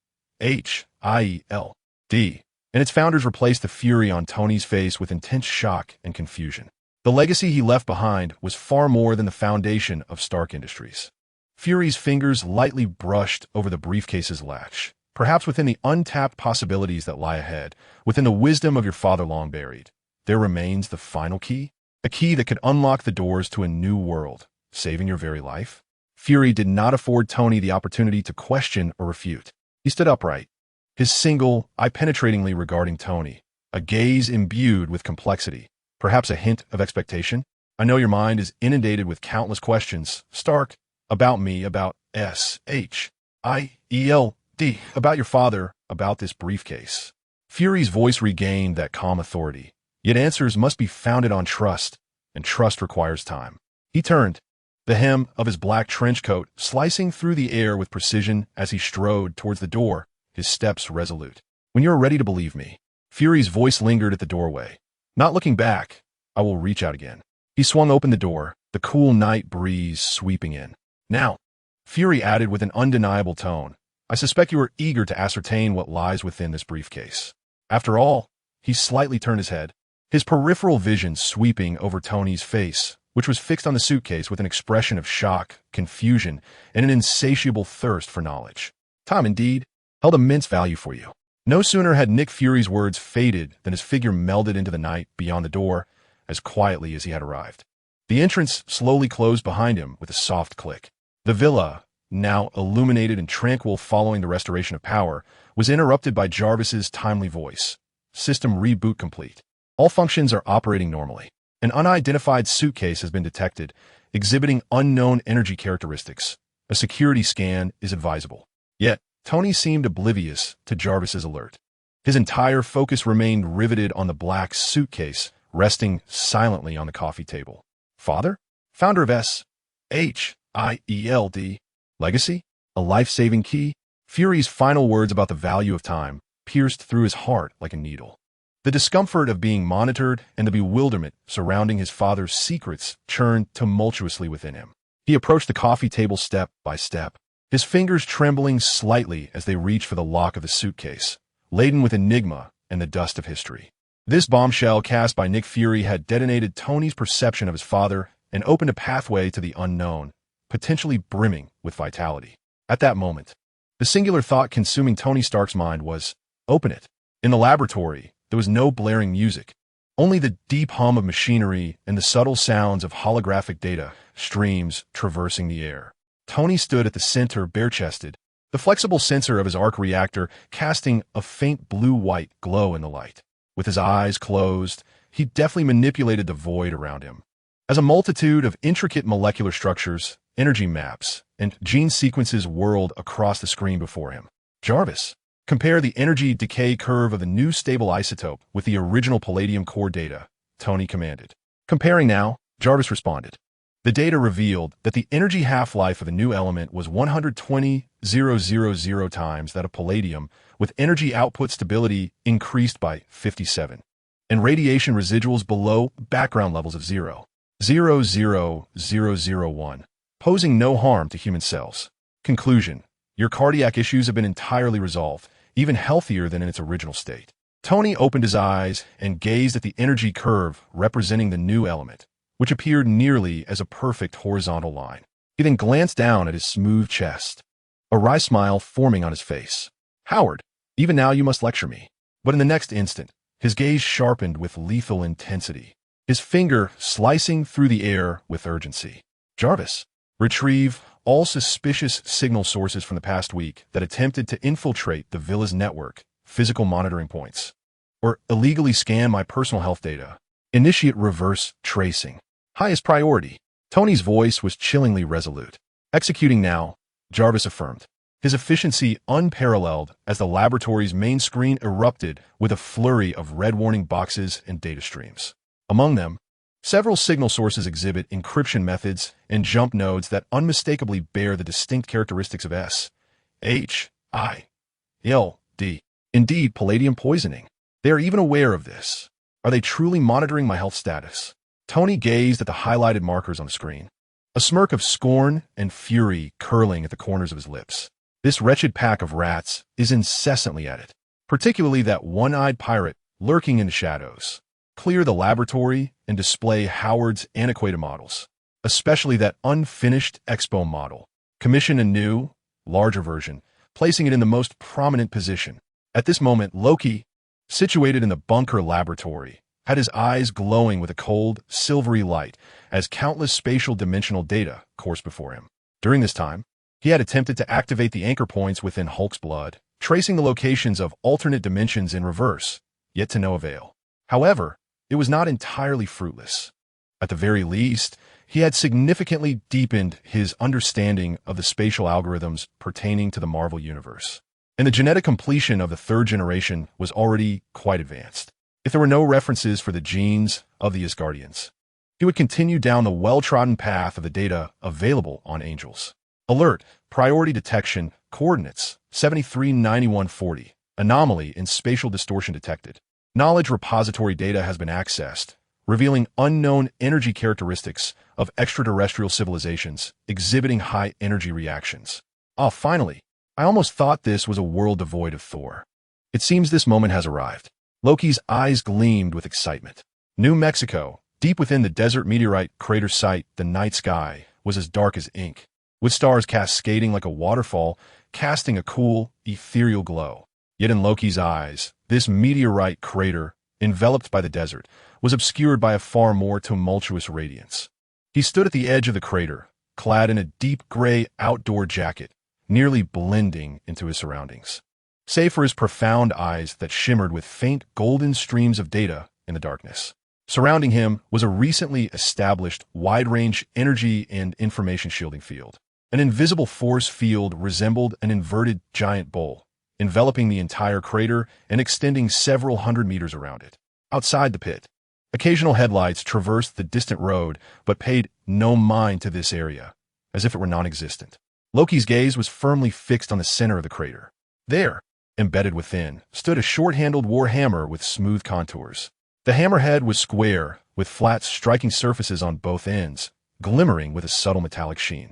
and its founders replaced the fury on Tony's face with intense shock and confusion. The legacy he left behind was far more than the foundation of Stark Industries. Fury's fingers lightly brushed over the briefcase's latch, perhaps within the untapped possibilities that lie ahead, within the wisdom of your father long buried. There remains the final key, a key that could unlock the doors to a new world, saving your very life. Fury did not afford Tony the opportunity to question or refute. He stood upright, his single eye penetratingly regarding Tony, a gaze imbued with complexity, perhaps a hint of expectation. I know your mind is inundated with countless questions, Stark, about me, about S.H.I.E.L.D., about your father, about this briefcase. Fury's voice regained that calm authority, yet answers must be founded on trust, and trust requires time. He turned, the hem of his black trench coat slicing through the air with precision as he strode towards the door, his steps resolute. When you are ready to believe me. Fury's voice lingered at the doorway. Not looking back, I will reach out again. He swung open the door, the cool night breeze sweeping in. Now, Fury added with an undeniable tone, I suspect you are eager to ascertain what lies within this briefcase. After all, he slightly turned his head, his peripheral vision sweeping over Tony's face, which was fixed on the suitcase with an expression of shock, confusion, and an insatiable thirst for knowledge. Time, indeed, held immense value for you. No sooner had Nick Fury's words faded than his figure melded into the night beyond the door, as quietly as he had arrived. The entrance slowly closed behind him with a soft click. The villa, now illuminated and tranquil following the restoration of power, was interrupted by Jarvis's timely voice. System reboot complete. All functions are operating normally. An unidentified suitcase has been detected, exhibiting unknown energy characteristics. A security scan is advisable. Yet, Tony seemed oblivious to Jarvis's alert. His entire focus remained riveted on the black suitcase, resting silently on the coffee table. Father? Founder of S.H.I.E.L.D. Legacy? A life-saving key? Fury's final words about the value of time pierced through his heart like a needle. The discomfort of being monitored and the bewilderment surrounding his father's secrets churned tumultuously within him. He approached the coffee table step by step, his fingers trembling slightly as they reached for the lock of the suitcase, laden with enigma and the dust of history. This bombshell cast by Nick Fury had detonated Tony's perception of his father and opened a pathway to the unknown, potentially brimming with vitality. At that moment, the singular thought consuming Tony Stark's mind was, open it. In the laboratory, there was no blaring music, only the deep hum of machinery and the subtle sounds of holographic data streams traversing the air. Tony stood at the center bare-chested, the flexible sensor of his arc reactor casting a faint blue-white glow in the light. With his eyes closed, he deftly manipulated the void around him. As a multitude of intricate molecular structures, energy maps, and gene sequences whirled across the screen before him. Jarvis, compare the energy decay curve of the new stable isotope with the original palladium core data, Tony commanded. Comparing now, Jarvis responded. The data revealed that the energy half-life of the new element was 120,000 times that of palladium, with energy output stability increased by 57, and radiation residuals below background levels of 0.00001, posing no harm to human cells. Conclusion: your cardiac issues have been entirely resolved, even healthier than in its original state. Tony opened his eyes and gazed at the energy curve representing the new element, which appeared nearly as a perfect horizontal line. He then glanced down at his smooth chest, a wry smile forming on his face. Howard, even now you must lecture me. But in the next instant, his gaze sharpened with lethal intensity, his finger slicing through the air with urgency. Jarvis, retrieve all suspicious signal sources from the past week that attempted to infiltrate the villa's network, physical monitoring points, or illegally scan my personal health data. Initiate reverse tracing. Highest priority. Tony's voice was chillingly resolute. Executing now, Jarvis affirmed, his efficiency unparalleled as the laboratory's main screen erupted with a flurry of red warning boxes and data streams. Among them, several signal sources exhibit encryption methods and jump nodes that unmistakably bear the distinct characteristics of S, H, I, L, D. Indeed, palladium poisoning. They are even aware of this. Are they truly monitoring my health status? Tony gazed at the highlighted markers on the screen, a smirk of scorn and fury curling at the corners of his lips. This wretched pack of rats is incessantly at it, particularly that one-eyed pirate lurking in the shadows. Clear the laboratory and display Howard's antiquated models, especially that unfinished Expo model. Commission a new, larger version, placing it in the most prominent position. At this moment, Locke, situated in the bunker laboratory, had his eyes glowing with a cold, silvery light as countless spatial dimensional data coursed before him. During this time, he had attempted to activate the anchor points within Hulk's blood, tracing the locations of alternate dimensions in reverse, yet to no avail. However, it was not entirely fruitless. At the very least, he had significantly deepened his understanding of the spatial algorithms pertaining to the Marvel Universe. And the genetic completion of the third generation was already quite advanced. If there were no references for the genes of the Asgardians, he would continue down the well-trodden path of the data available on Angels. Alert, priority detection, coordinates, 739140, anomaly in spatial distortion detected. Knowledge repository data has been accessed, revealing unknown energy characteristics of extraterrestrial civilizations exhibiting high energy reactions. Finally, I almost thought this was a world devoid of Thor. It seems this moment has arrived. Loki's eyes gleamed with excitement. New Mexico, deep within the desert meteorite crater site, the night sky was as dark as ink, with stars cascading like a waterfall, casting a cool, ethereal glow. Yet in Loki's eyes, this meteorite crater, enveloped by the desert, was obscured by a far more tumultuous radiance. He stood at the edge of the crater, clad in a deep gray outdoor jacket, nearly blending into his surroundings. Save for his profound eyes that shimmered with faint golden streams of data in the darkness. Surrounding him was a recently established wide-range energy and information shielding field. An invisible force field resembled an inverted giant bowl, enveloping the entire crater and extending several hundred meters around it. Outside the pit, occasional headlights traversed the distant road but paid no mind to this area, as if it were non-existent. Loki's gaze was firmly fixed on the center of the crater. There, embedded within, stood a short-handled war hammer with smooth contours. The hammerhead was square, with flat striking surfaces on both ends, glimmering with a subtle metallic sheen.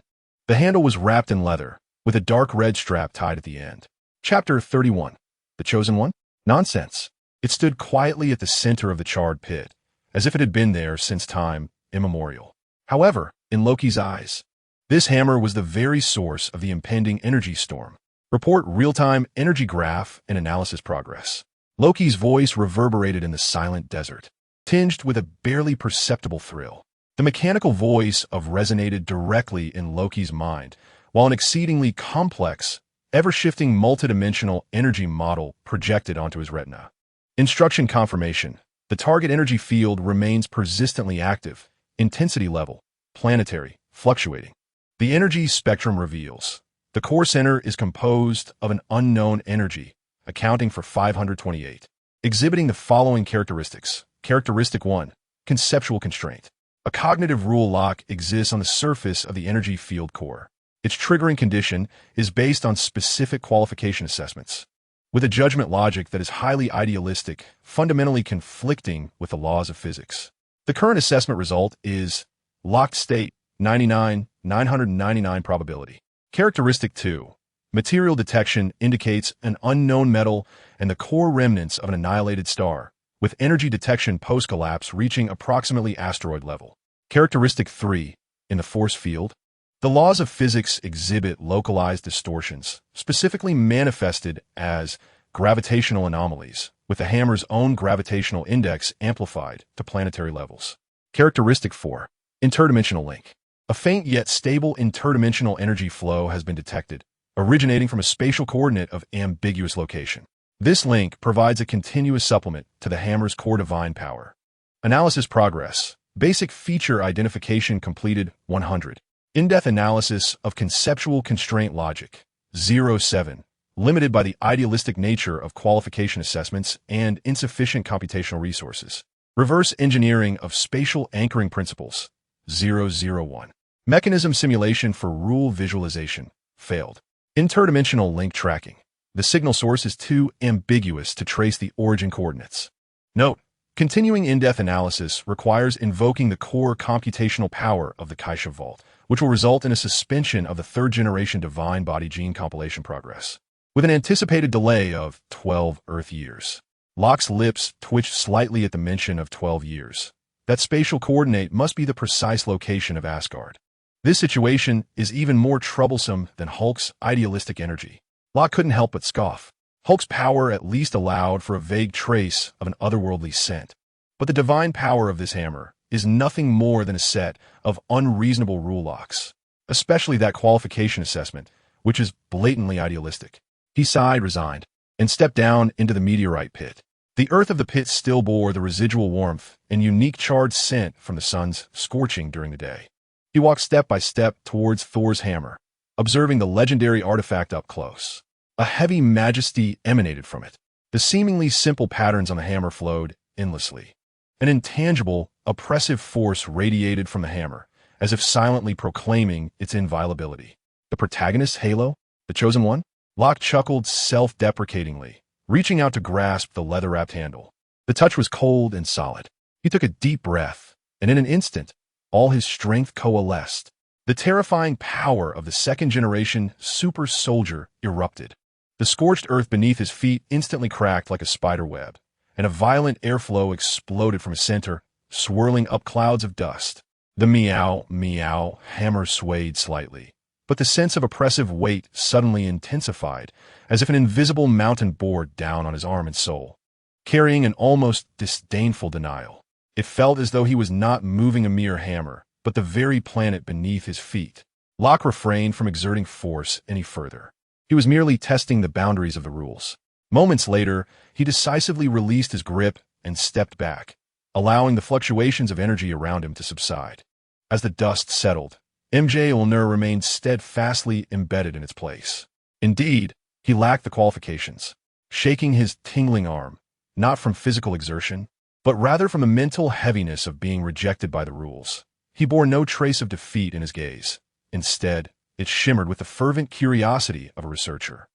The handle was wrapped in leather, with a dark red strap tied at the end. Chapter 31. The Chosen One? Nonsense. It stood quietly at the center of the charred pit, as if it had been there since time immemorial. However, in Loki's eyes, this hammer was the very source of the impending energy storm. Report real-time energy graph and analysis progress. Loki's voice reverberated in the silent desert, tinged with a barely perceptible thrill. The mechanical voice resonated directly in Loki's mind, while an exceedingly complex, ever-shifting multidimensional energy model projected onto his retina. Instruction confirmation. The target energy field remains persistently active, intensity level, planetary, fluctuating. The energy spectrum reveals. The core center is composed of an unknown energy, accounting for 528, exhibiting the following characteristics. Characteristic 1. Conceptual constraint. A cognitive rule lock exists on the surface of the energy field core. Its triggering condition is based on specific qualification assessments, with a judgment logic that is highly idealistic, fundamentally conflicting with the laws of physics. The current assessment result is locked state, 999 probability. Characteristic 2. Material detection indicates an unknown metal and the core remnants of an annihilated star, with energy detection post-collapse reaching approximately asteroid level. Characteristic 3. In the force field, the laws of physics exhibit localized distortions, specifically manifested as gravitational anomalies, with the hammer's own gravitational index amplified to planetary levels. Characteristic 4. Interdimensional link. A faint yet stable interdimensional energy flow has been detected, originating from a spatial coordinate of ambiguous location. This link provides a continuous supplement to the hammer's core divine power. Analysis progress. Basic feature identification completed 100. In-depth analysis of conceptual constraint logic. 07, limited by the idealistic nature of qualification assessments and insufficient computational resources. Reverse engineering of spatial anchoring principles. 001. Mechanism simulation for rule visualization. Failed. Interdimensional link tracking. The signal source is too ambiguous to trace the origin coordinates. Note: continuing in-depth analysis requires invoking the core computational power of the Kaisha Vault, which will result in a suspension of the third-generation divine body gene compilation progress. With an anticipated delay of 12 Earth years. Locke's lips twitched slightly at the mention of 12 years. That spatial coordinate must be the precise location of Asgard. This situation is even more troublesome than Hulk's idealistic energy. Locke couldn't help but scoff. Hulk's power at least allowed for a vague trace of an otherworldly scent. But the divine power of this hammer is nothing more than a set of unreasonable rule locks, especially that qualification assessment, which is blatantly idealistic. He sighed, resigned, and stepped down into the meteorite pit. The earth of the pit still bore the residual warmth and unique charred scent from the sun's scorching during the day. He walked step by step towards Thor's hammer, observing the legendary artifact up close. A heavy majesty emanated from it. The seemingly simple patterns on the hammer flowed endlessly. An intangible, oppressive force radiated from the hammer, as if silently proclaiming its inviolability. The protagonist's halo? The chosen one? Locke chuckled self-deprecatingly, reaching out to grasp the leather-wrapped handle. The touch was cold and solid. He took a deep breath, and in an instant, all his strength coalesced. The terrifying power of the second-generation super soldier erupted. The scorched earth beneath his feet instantly cracked like a spider web, and a violent airflow exploded from his center, swirling up clouds of dust. The meow hammer swayed slightly, but the sense of oppressive weight suddenly intensified, as if an invisible mountain bore down on his arm and soul, carrying an almost disdainful denial. It felt as though he was not moving a mere hammer, but the very planet beneath his feet. Locke refrained from exerting force any further. He was merely testing the boundaries of the rules. Moments later, he decisively released his grip and stepped back, allowing the fluctuations of energy around him to subside. As the dust settled, Mjolnir remained steadfastly embedded in its place. Indeed, he lacked the qualifications, shaking his tingling arm, not from physical exertion, but rather from the mental heaviness of being rejected by the rules. He bore no trace of defeat in his gaze. Instead, it shimmered with the fervent curiosity of a researcher.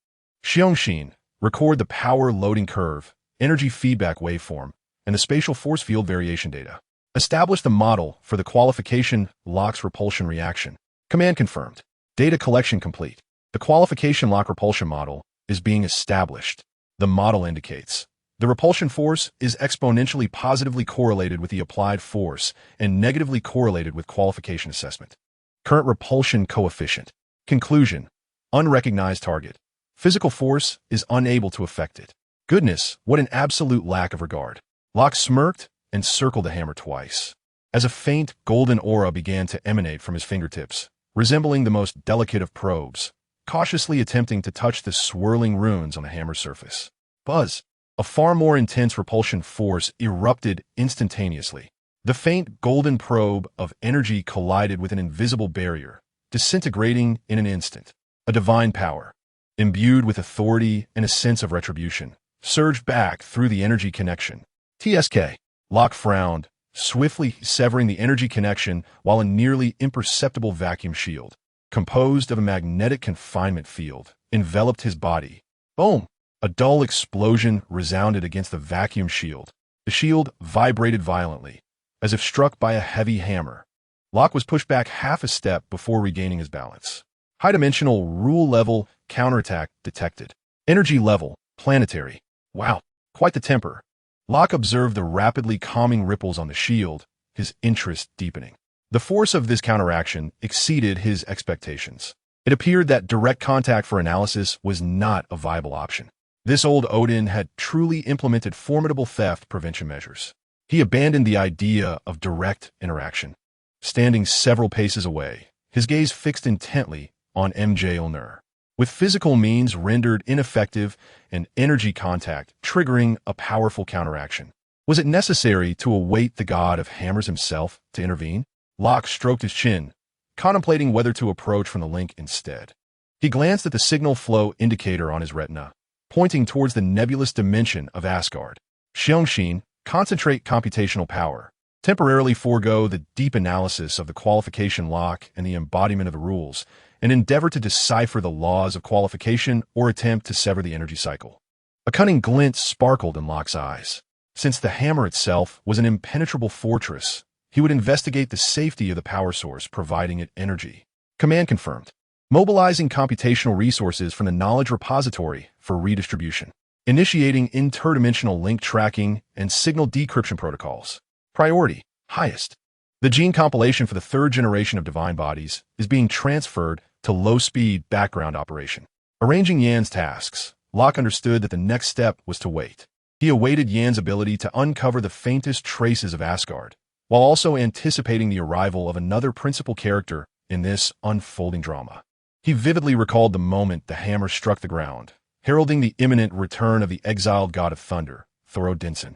Xiongxin, record the power loading curve, energy feedback waveform, and the spatial force field variation data. Establish the model for the qualification Locke's repulsion reaction. Command confirmed. Data collection complete. The qualification Locke repulsion model is being established. The model indicates the repulsion force is exponentially positively correlated with the applied force and negatively correlated with qualification assessment. Current repulsion coefficient. Conclusion: unrecognized target. Physical force is unable to affect it. Goodness, what an absolute lack of regard. Locke smirked and circled the hammer twice, as a faint golden aura began to emanate from his fingertips, resembling the most delicate of probes, cautiously attempting to touch the swirling runes on the hammer's surface. Buzz! A far more intense repulsion force erupted instantaneously. The faint golden probe of energy collided with an invisible barrier, disintegrating in an instant. A divine power, imbued with authority and a sense of retribution, surged back through the energy connection. TSK. Locke frowned, swiftly severing the energy connection while a nearly imperceptible vacuum shield, composed of a magnetic confinement field, enveloped his body. Boom! A dull explosion resounded against the vacuum shield. The shield vibrated violently, as if struck by a heavy hammer. Locke was pushed back half a step before regaining his balance. High-dimensional rule-level counterattack detected. Energy level, planetary. Wow, quite the temper. Locke observed the rapidly calming ripples on the shield, his interest deepening. The force of this counteraction exceeded his expectations. It appeared that direct contact for analysis was not a viable option. This old Odin had truly implemented formidable theft prevention measures. He abandoned the idea of direct interaction. Standing several paces away, his gaze fixed intently on Mjolnir, with physical means rendered ineffective and energy contact triggering a powerful counteraction. Was it necessary to await the god of hammers himself to intervene? Locke stroked his chin, contemplating whether to approach from the link instead. He glanced at the signal flow indicator on his retina, pointing towards the nebulous dimension of Asgard. Xiongxin, concentrate computational power. Temporarily forego the deep analysis of the qualification lock and the embodiment of the rules, and endeavor to decipher the laws of qualification or attempt to sever the energy cycle. A cunning glint sparkled in Locke's eyes. Since the hammer itself was an impenetrable fortress, he would investigate the safety of the power source providing it energy. Command confirmed. Mobilizing computational resources from the knowledge repository for redistribution. Initiating interdimensional link tracking and signal decryption protocols. Priority, highest. The gene compilation for the third generation of divine bodies is being transferred to low-speed background operation. Arranging Yan's tasks, Locke understood that the next step was to wait. He awaited Yan's ability to uncover the faintest traces of Asgard, while also anticipating the arrival of another principal character in this unfolding drama. He vividly recalled the moment the hammer struck the ground, heralding the imminent return of the exiled god of thunder, Thorodinson,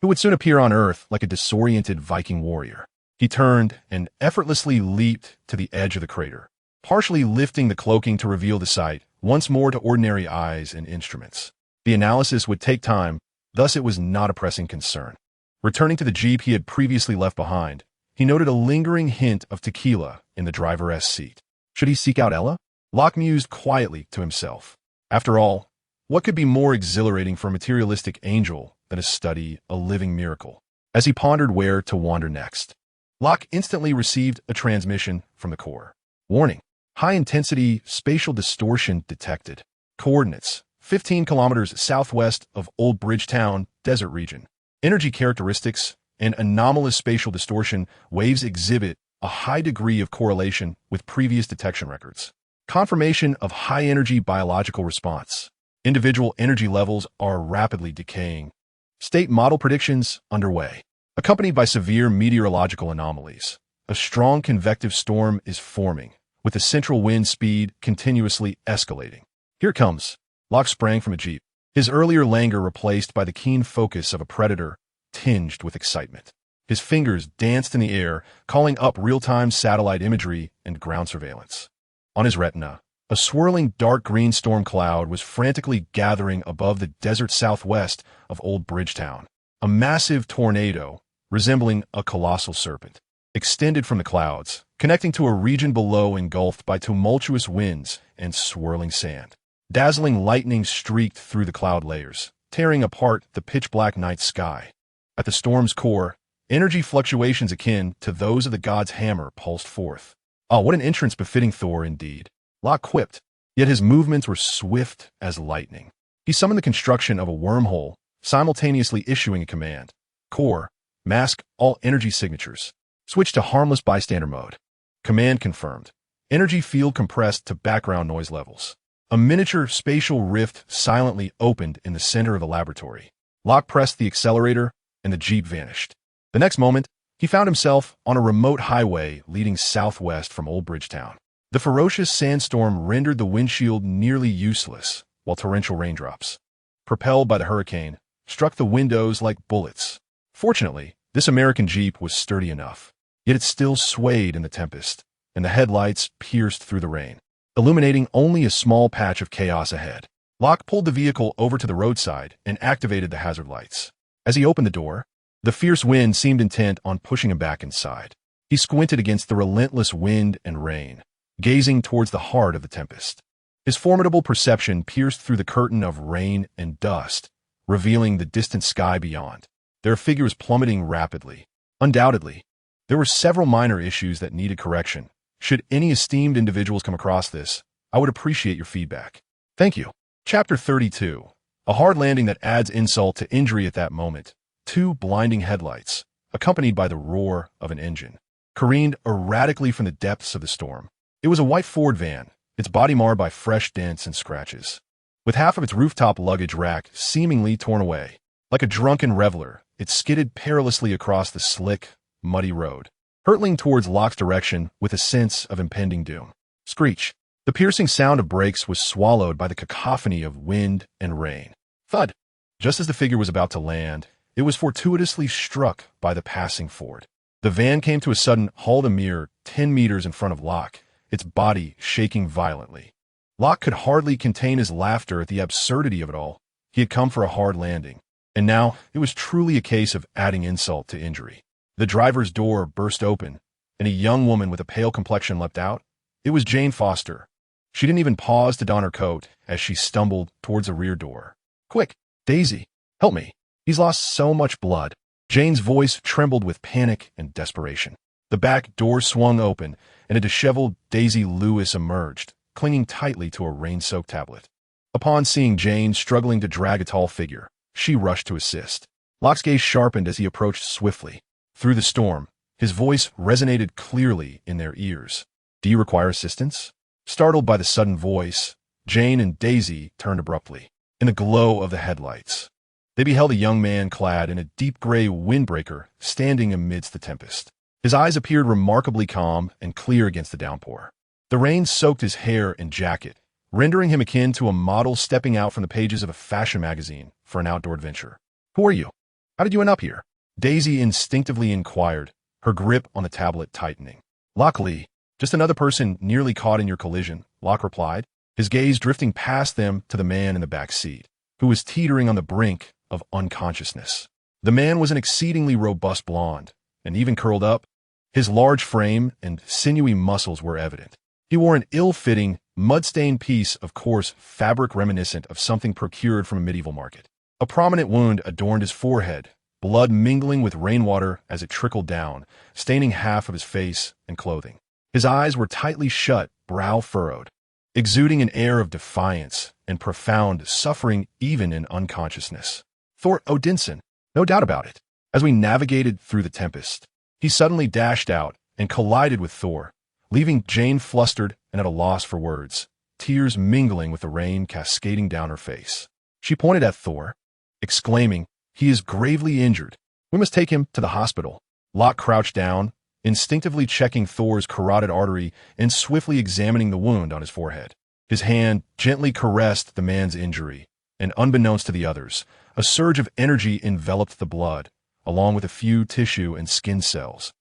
who would soon appear on Earth like a disoriented Viking warrior. He turned and effortlessly leaped to the edge of the crater, partially lifting the cloaking to reveal the sight once more to ordinary eyes and instruments. The analysis would take time, thus it was not a pressing concern. Returning to the jeep he had previously left behind, he noted a lingering hint of tequila in the driver's seat. Should he seek out Ella? Locke mused quietly to himself. After all, what could be more exhilarating for a materialistic angel than to study a living miracle? As he pondered where to wander next, Locke instantly received a transmission from the core. Warning: high-intensity spatial distortion detected. Coordinates: 15 kilometers southwest of Old Bridgetown, desert region. Energy characteristics and anomalous spatial distortion waves exhibit a high degree of correlation with previous detection records. Confirmation of high-energy biological response. Individual energy levels are rapidly decaying. State model predictions underway. Accompanied by severe meteorological anomalies, a strong convective storm is forming, with the central wind speed continuously escalating. Here it comes. Locke sprang from a jeep, his earlier languor replaced by the keen focus of a predator tinged with excitement. His fingers danced in the air, calling up real-time satellite imagery and ground surveillance. On his retina, a swirling dark green storm cloud was frantically gathering above the desert southwest of Old Bridgetown. A massive tornado, resembling a colossal serpent, extended from the clouds, connecting to a region below engulfed by tumultuous winds and swirling sand. Dazzling lightning streaked through the cloud layers, tearing apart the pitch-black night sky. At the storm's core, energy fluctuations akin to those of the god's hammer pulsed forth. Oh, what an entrance befitting Thor indeed, Locke quipped, yet his movements were swift as lightning. He summoned the construction of a wormhole, simultaneously issuing a command. Core, mask all energy signatures. Switch to harmless bystander mode. Command confirmed. Energy field compressed to background noise levels. A miniature spatial rift silently opened in the center of the laboratory. Locke pressed the accelerator, and the jeep vanished. The next moment, he found himself on a remote highway leading southwest from Old Bridgetown. The ferocious sandstorm rendered the windshield nearly useless, while torrential raindrops, propelled by the hurricane, struck the windows like bullets. Fortunately, this American jeep was sturdy enough, yet it still swayed in the tempest, and the headlights pierced through the rain, illuminating only a small patch of chaos ahead. Locke pulled the vehicle over to the roadside and activated the hazard lights. As he opened the door, the fierce wind seemed intent on pushing him back inside. He squinted against the relentless wind and rain, gazing towards the heart of the tempest. His formidable perception pierced through the curtain of rain and dust, revealing the distant sky beyond. Their figures plummeting rapidly. Undoubtedly, there were several minor issues that needed correction. Should any esteemed individuals come across this, I would appreciate your feedback. Thank you. Chapter 32. A hard landing that adds insult to injury at that moment. Two blinding headlights, accompanied by the roar of an engine, careened erratically from the depths of the storm. It was a white Ford van, its body marred by fresh dents and scratches, with half of its rooftop luggage rack seemingly torn away. Like a drunken reveler, it skidded perilously across the slick, muddy road, hurtling towards Locke's direction with a sense of impending doom. Screech. The piercing sound of brakes was swallowed by the cacophony of wind and rain. Thud. Just as the figure was about to land, it was fortuitously struck by the passing Ford. The van came to a sudden halt a mere 10 meters in front of Locke, its body shaking violently. Locke could hardly contain his laughter at the absurdity of it all. He had come for a hard landing, and now it was truly a case of adding insult to injury. The driver's door burst open, and a young woman with a pale complexion leapt out. It was Jane Foster. She didn't even pause to don her coat as she stumbled towards a rear door. "Quick, Daisy, help me. He's lost so much blood." Jane's voice trembled with panic and desperation. The back door swung open, and a disheveled Daisy Lewis emerged, clinging tightly to a rain-soaked tablet. Upon seeing Jane struggling to drag a tall figure, she rushed to assist. Locke's gaze sharpened as he approached swiftly. Through the storm, his voice resonated clearly in their ears. "Do you require assistance?" Startled by the sudden voice, Jane and Daisy turned abruptly. In the glow of the headlights, they beheld a young man clad in a deep gray windbreaker standing amidst the tempest. His eyes appeared remarkably calm and clear against the downpour. The rain soaked his hair and jacket, rendering him akin to a model stepping out from the pages of a fashion magazine for an outdoor adventure. "Who are you? How did you end up here?" Daisy instinctively inquired, her grip on the tablet tightening. "Locke Lee, just another person nearly caught in your collision," Locke replied, his gaze drifting past them to the man in the back seat, who was teetering on the brink of unconsciousness. The man was an exceedingly robust blonde, and even curled up, his large frame and sinewy muscles were evident. He wore an ill-fitting, mud-stained piece of coarse fabric reminiscent of something procured from a medieval market. A prominent wound adorned his forehead, blood mingling with rainwater as it trickled down, staining half of his face and clothing. His eyes were tightly shut, brow furrowed, exuding an air of defiance and profound suffering even in unconsciousness. "Thor Odinson, no doubt about it." As we navigated through the tempest, he suddenly dashed out and collided with Thor, leaving Jane flustered and at a loss for words, tears mingling with the rain cascading down her face. She pointed at Thor, exclaiming, "He is gravely injured. We must take him to the hospital." Locke crouched down, instinctively checking Thor's carotid artery and swiftly examining the wound on his forehead. His hand gently caressed the man's injury, and unbeknownst to the others, a surge of energy enveloped the blood, along with a few tissue and skin cells,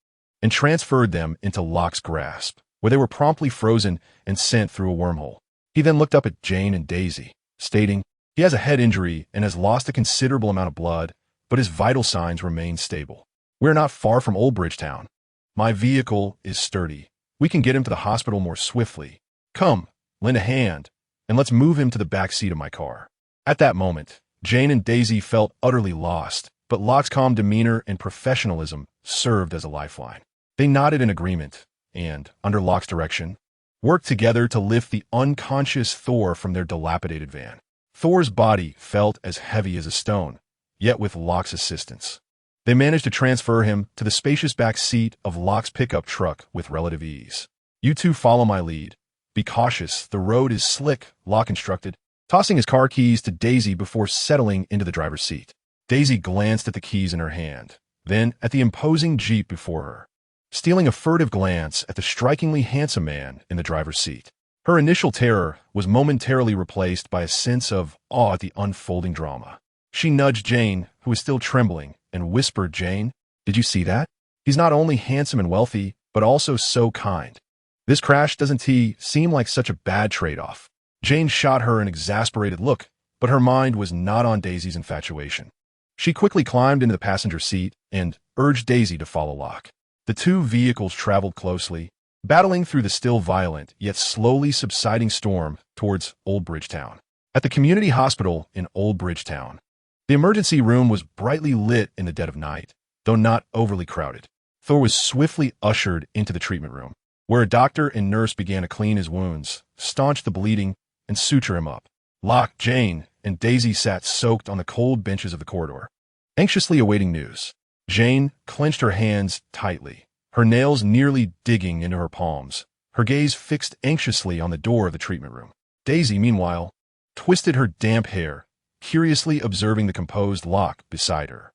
and transferred them into Locke's grasp, where they were promptly frozen and sent through a wormhole. He then looked up at Jane and Daisy, stating, "He has a head injury and has lost a considerable amount of blood, but his vital signs remain stable. We're not far from Old Bridgetown. My vehicle is sturdy. We can get him to the hospital more swiftly. Come, lend a hand, and let's move him to the back seat of my car." At that moment, Jane and Daisy felt utterly lost, but Locke's calm demeanor and professionalism served as a lifeline. They nodded in agreement, and, under Locke's direction, worked together to lift the unconscious Thor from their dilapidated van. Thor's body felt as heavy as a stone, yet with Locke's assistance, they managed to transfer him to the spacious back seat of Locke's pickup truck with relative ease. "You two follow my lead. Be cautious, the road is slick," Locke instructed, tossing his car keys to Daisy before settling into the driver's seat. Daisy glanced at the keys in her hand, then at the imposing Jeep before her, stealing a furtive glance at the strikingly handsome man in the driver's seat. Her initial terror was momentarily replaced by a sense of awe at the unfolding drama. She nudged Jane, who was still trembling, and whispered, "Jane, did you see that? He's not only handsome and wealthy, but also so kind. This crash doesn't seem like such a bad trade-off." Jane shot her an exasperated look, but her mind was not on Daisy's infatuation. She quickly climbed into the passenger seat and urged Daisy to follow Locke. The two vehicles traveled closely, battling through the still violent yet slowly subsiding storm towards Old Bridgetown. At the community hospital in Old Bridgetown, the emergency room was brightly lit in the dead of night, though not overly crowded. Thor was swiftly ushered into the treatment room, where a doctor and nurse began to clean his wounds, staunch the bleeding, and suture him up. Locke, Jane, and Daisy sat soaked on the cold benches of the corridor, anxiously awaiting news. Jane clenched her hands tightly, her nails nearly digging into her palms, her gaze fixed anxiously on the door of the treatment room. Daisy, meanwhile, twisted her damp hair, curiously observing the composed Locke beside her.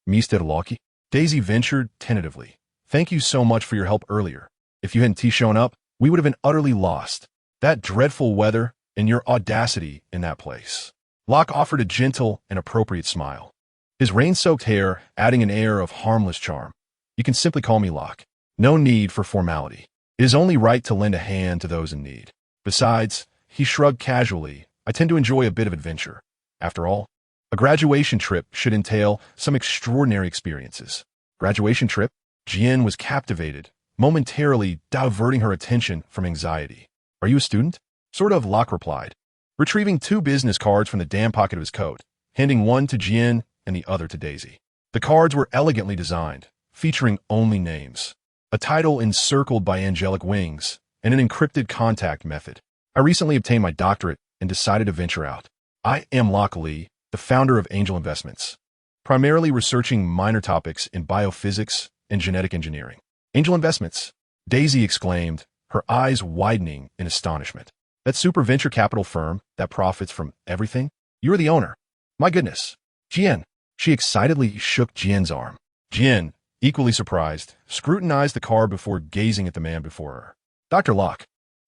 Mr. Locke?" Daisy ventured tentatively. "Thank you so much for your help earlier. If you hadn't shown up, we would have been utterly lost. That dreadful weather and your audacity in that place." Locke offered a gentle and appropriate smile, his rain-soaked hair adding an air of harmless charm. "You can simply call me Locke. No need for formality. It is only right to lend a hand to those in need. Besides, He shrugged casually. I tend to enjoy a bit of adventure. After all, a graduation trip should entail some extraordinary experiences. Graduation trip? Jian was captivated, momentarily diverting her attention from anxiety. Are you a student? Sort of, Locke replied, retrieving 2 business cards from the damn pocket of his coat, handing one to Jian and the other to Daisy. The cards were elegantly designed, featuring only names, a title encircled by angelic wings, and an encrypted contact method. I recently obtained my doctorate and decided to venture out. I am Locke Lee, the founder of Angel Investments, primarily researching minor topics in biophysics and genetic engineering. Angel Investments, Daisy exclaimed, her eyes widening in astonishment. That super venture capital firm that profits from everything? You're the owner. My goodness. Jian. She excitedly shook Jian's arm. Jian, equally surprised, scrutinized the card before gazing at the man before her. Dr. Locke,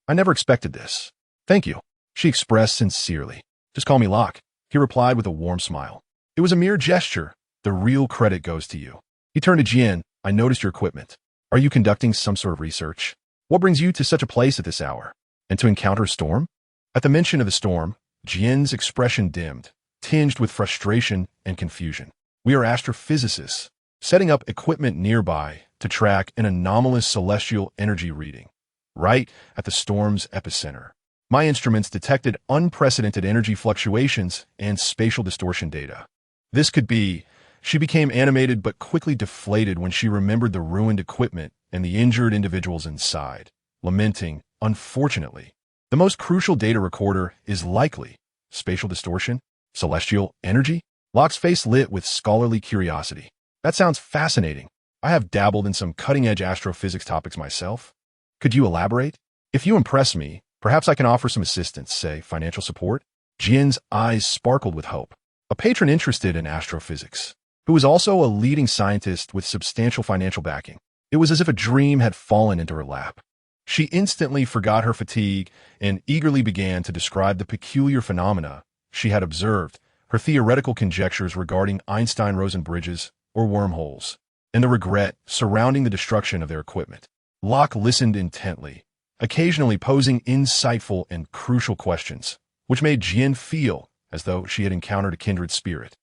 I never expected this. Thank you, she expressed sincerely. Just call me Locke, he replied with a warm smile. It was a mere gesture. The real credit goes to you. He turned to Jian. I noticed your equipment. Are you conducting some sort of research? What brings you to such a place at this hour? And to encounter a storm? At the mention of the storm, Jian's expression dimmed, tinged with frustration and confusion. We are astrophysicists, setting up equipment nearby to track an anomalous celestial energy reading, right at the storm's epicenter. My instruments detected unprecedented energy fluctuations and spatial distortion data. This could be... She became animated but quickly deflated when she remembered the ruined equipment and the injured individuals inside, lamenting, unfortunately. The most crucial data recorder is likely spatial distortion, celestial energy? Locke's face lit with scholarly curiosity. That sounds fascinating. I have dabbled in some cutting-edge astrophysics topics myself. Could you elaborate? If you impress me, perhaps I can offer some assistance, say financial support? Jian's eyes sparkled with hope. A patron interested in astrophysics, who was also a leading scientist with substantial financial backing. It was as if a dream had fallen into her lap. She instantly forgot her fatigue and eagerly began to describe the peculiar phenomena she had observed, her theoretical conjectures regarding Einstein-Rosen bridges or wormholes, and the regret surrounding the destruction of their equipment. Locke listened intently, occasionally posing insightful and crucial questions, which made Jian feel as though she had encountered a kindred spirit,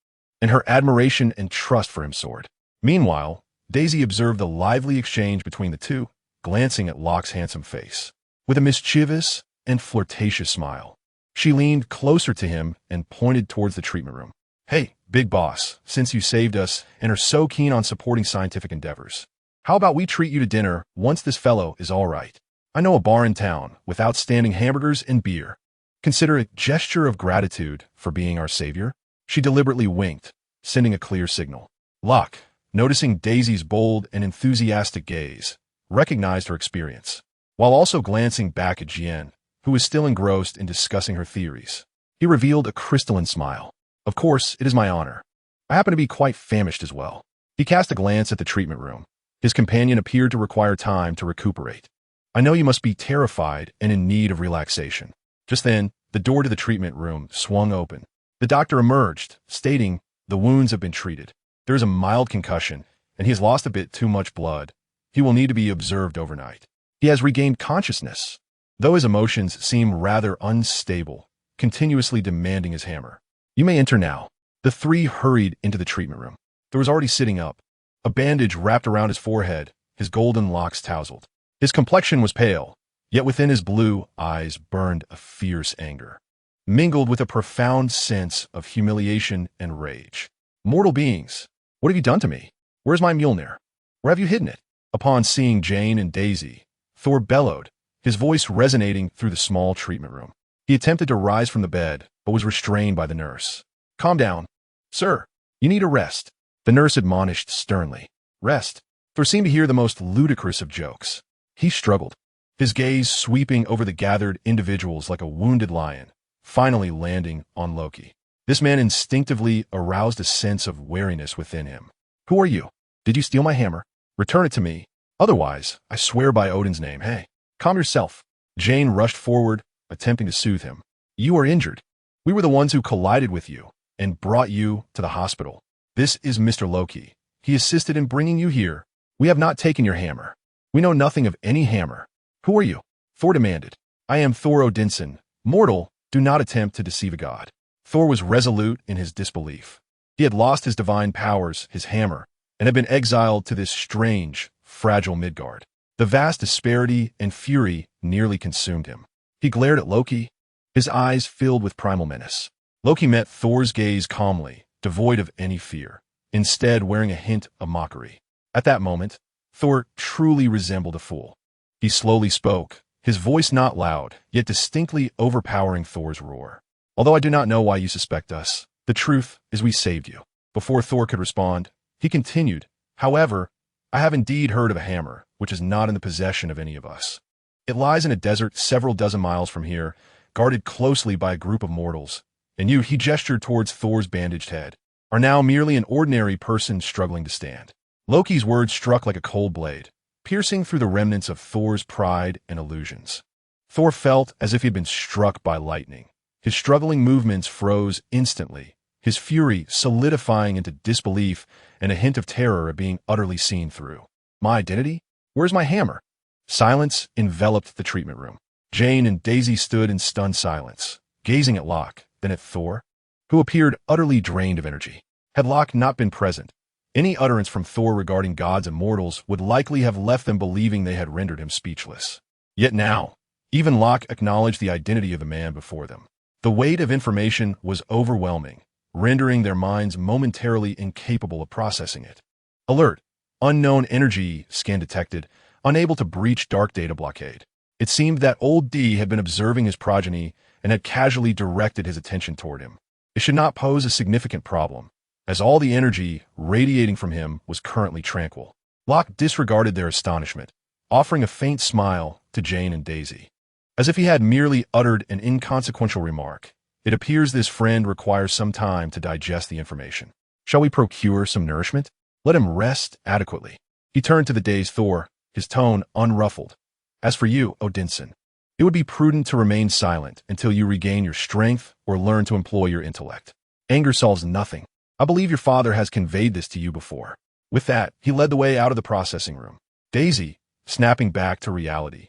and her admiration and trust for him soared. Meanwhile, Daisy observed the lively exchange between the two, glancing at Locke's handsome face. With a mischievous and flirtatious smile, she leaned closer to him and pointed towards the treatment room. Hey, big boss, since you saved us and are so keen on supporting scientific endeavors, how about we treat you to dinner once this fellow is all right? I know a bar in town with outstanding hamburgers and beer. Consider it a gesture of gratitude for being our savior. She deliberately winked, sending a clear signal. Locke, noticing Daisy's bold and enthusiastic gaze, recognized her experience, while also glancing back at Jian, who was still engrossed in discussing her theories. He revealed a crystalline smile. Of course, it is my honor. I happen to be quite famished as well. He cast a glance at the treatment room. His companion appeared to require time to recuperate. I know you must be terrified and in need of relaxation. Just then, the door to the treatment room swung open. The doctor emerged, stating, the wounds have been treated. There is a mild concussion, and he has lost a bit too much blood. He will need to be observed overnight. He has regained consciousness, though his emotions seem rather unstable, continuously demanding his hammer. You may enter now. The three hurried into the treatment room. There was already sitting up, a bandage wrapped around his forehead, his golden locks tousled. His complexion was pale, yet within his blue eyes burned a fierce anger, mingled with a profound sense of humiliation and rage. Mortal beings, what have you done to me? Where's my Mjolnir? Where have you hidden it? Upon seeing Jane and Daisy, Thor bellowed, his voice resonating through the small treatment room. He attempted to rise from the bed, but was restrained by the nurse. Calm down. Sir, you need a rest, the nurse admonished sternly. Rest? Thor seemed to hear the most ludicrous of jokes. He struggled, his gaze sweeping over the gathered individuals like a wounded lion, finally landing on Loki. This man instinctively aroused a sense of wariness within him. Who are you? Did you steal my hammer? Return it to me. Otherwise, I swear by Odin's name. Hey, calm yourself. Jane rushed forward, attempting to soothe him. You are injured. We were the ones who collided with you and brought you to the hospital. This is Mr. Loki. He assisted in bringing you here. We have not taken your hammer. We know nothing of any hammer. Who are you? Thor demanded. I am Thor Odinson, Mortal, do not attempt to deceive a god. Thor was resolute in his disbelief. He had lost his divine powers, his hammer, and had been exiled to this strange, fragile Midgard. The vast disparity and fury nearly consumed him. He glared at Loki, his eyes filled with primal menace. Loki met Thor's gaze calmly, devoid of any fear, instead wearing a hint of mockery. At that moment, Thor truly resembled a fool. He slowly spoke, his voice not loud, yet distinctly overpowering Thor's roar. Although I do not know why you suspect us, the truth is we saved you. Before Thor could respond, he continued, however, I have indeed heard of a hammer, which is not in the possession of any of us. It lies in a desert several dozen miles from here, guarded closely by a group of mortals, and you, he gestured towards Thor's bandaged head, are now merely an ordinary person struggling to stand. Loki's words struck like a cold blade, piercing through the remnants of Thor's pride and illusions. Thor felt as if he had been struck by lightning. His struggling movements froze instantly, his fury solidifying into disbelief and a hint of terror at being utterly seen through. My identity? Where's my hammer? Silence enveloped the treatment room. Jane and Daisy stood in stunned silence, gazing at Locke, then at Thor, who appeared utterly drained of energy. Had Locke not been present, any utterance from Thor regarding gods and mortals would likely have left them believing they had rendered him speechless. Yet now, even Locke acknowledged the identity of the man before them. The weight of information was overwhelming, rendering their minds momentarily incapable of processing it. Alert! Unknown energy scan detected, unable to breach dark data blockade. It seemed that old D had been observing his progeny and had casually directed his attention toward him. It should not pose a significant problem, as all the energy radiating from him was currently tranquil. Locke disregarded their astonishment, offering a faint smile to Jane and Daisy. As if he had merely uttered an inconsequential remark, it appears this friend requires some time to digest the information. Shall we procure some nourishment? Let him rest adequately. He turned to the dazed Thor, his tone unruffled. As for you, Odinson, it would be prudent to remain silent until you regain your strength or learn to employ your intellect. Anger solves nothing. I believe your father has conveyed this to you before. With that, he led the way out of the processing room. Daisy, snapping back to reality,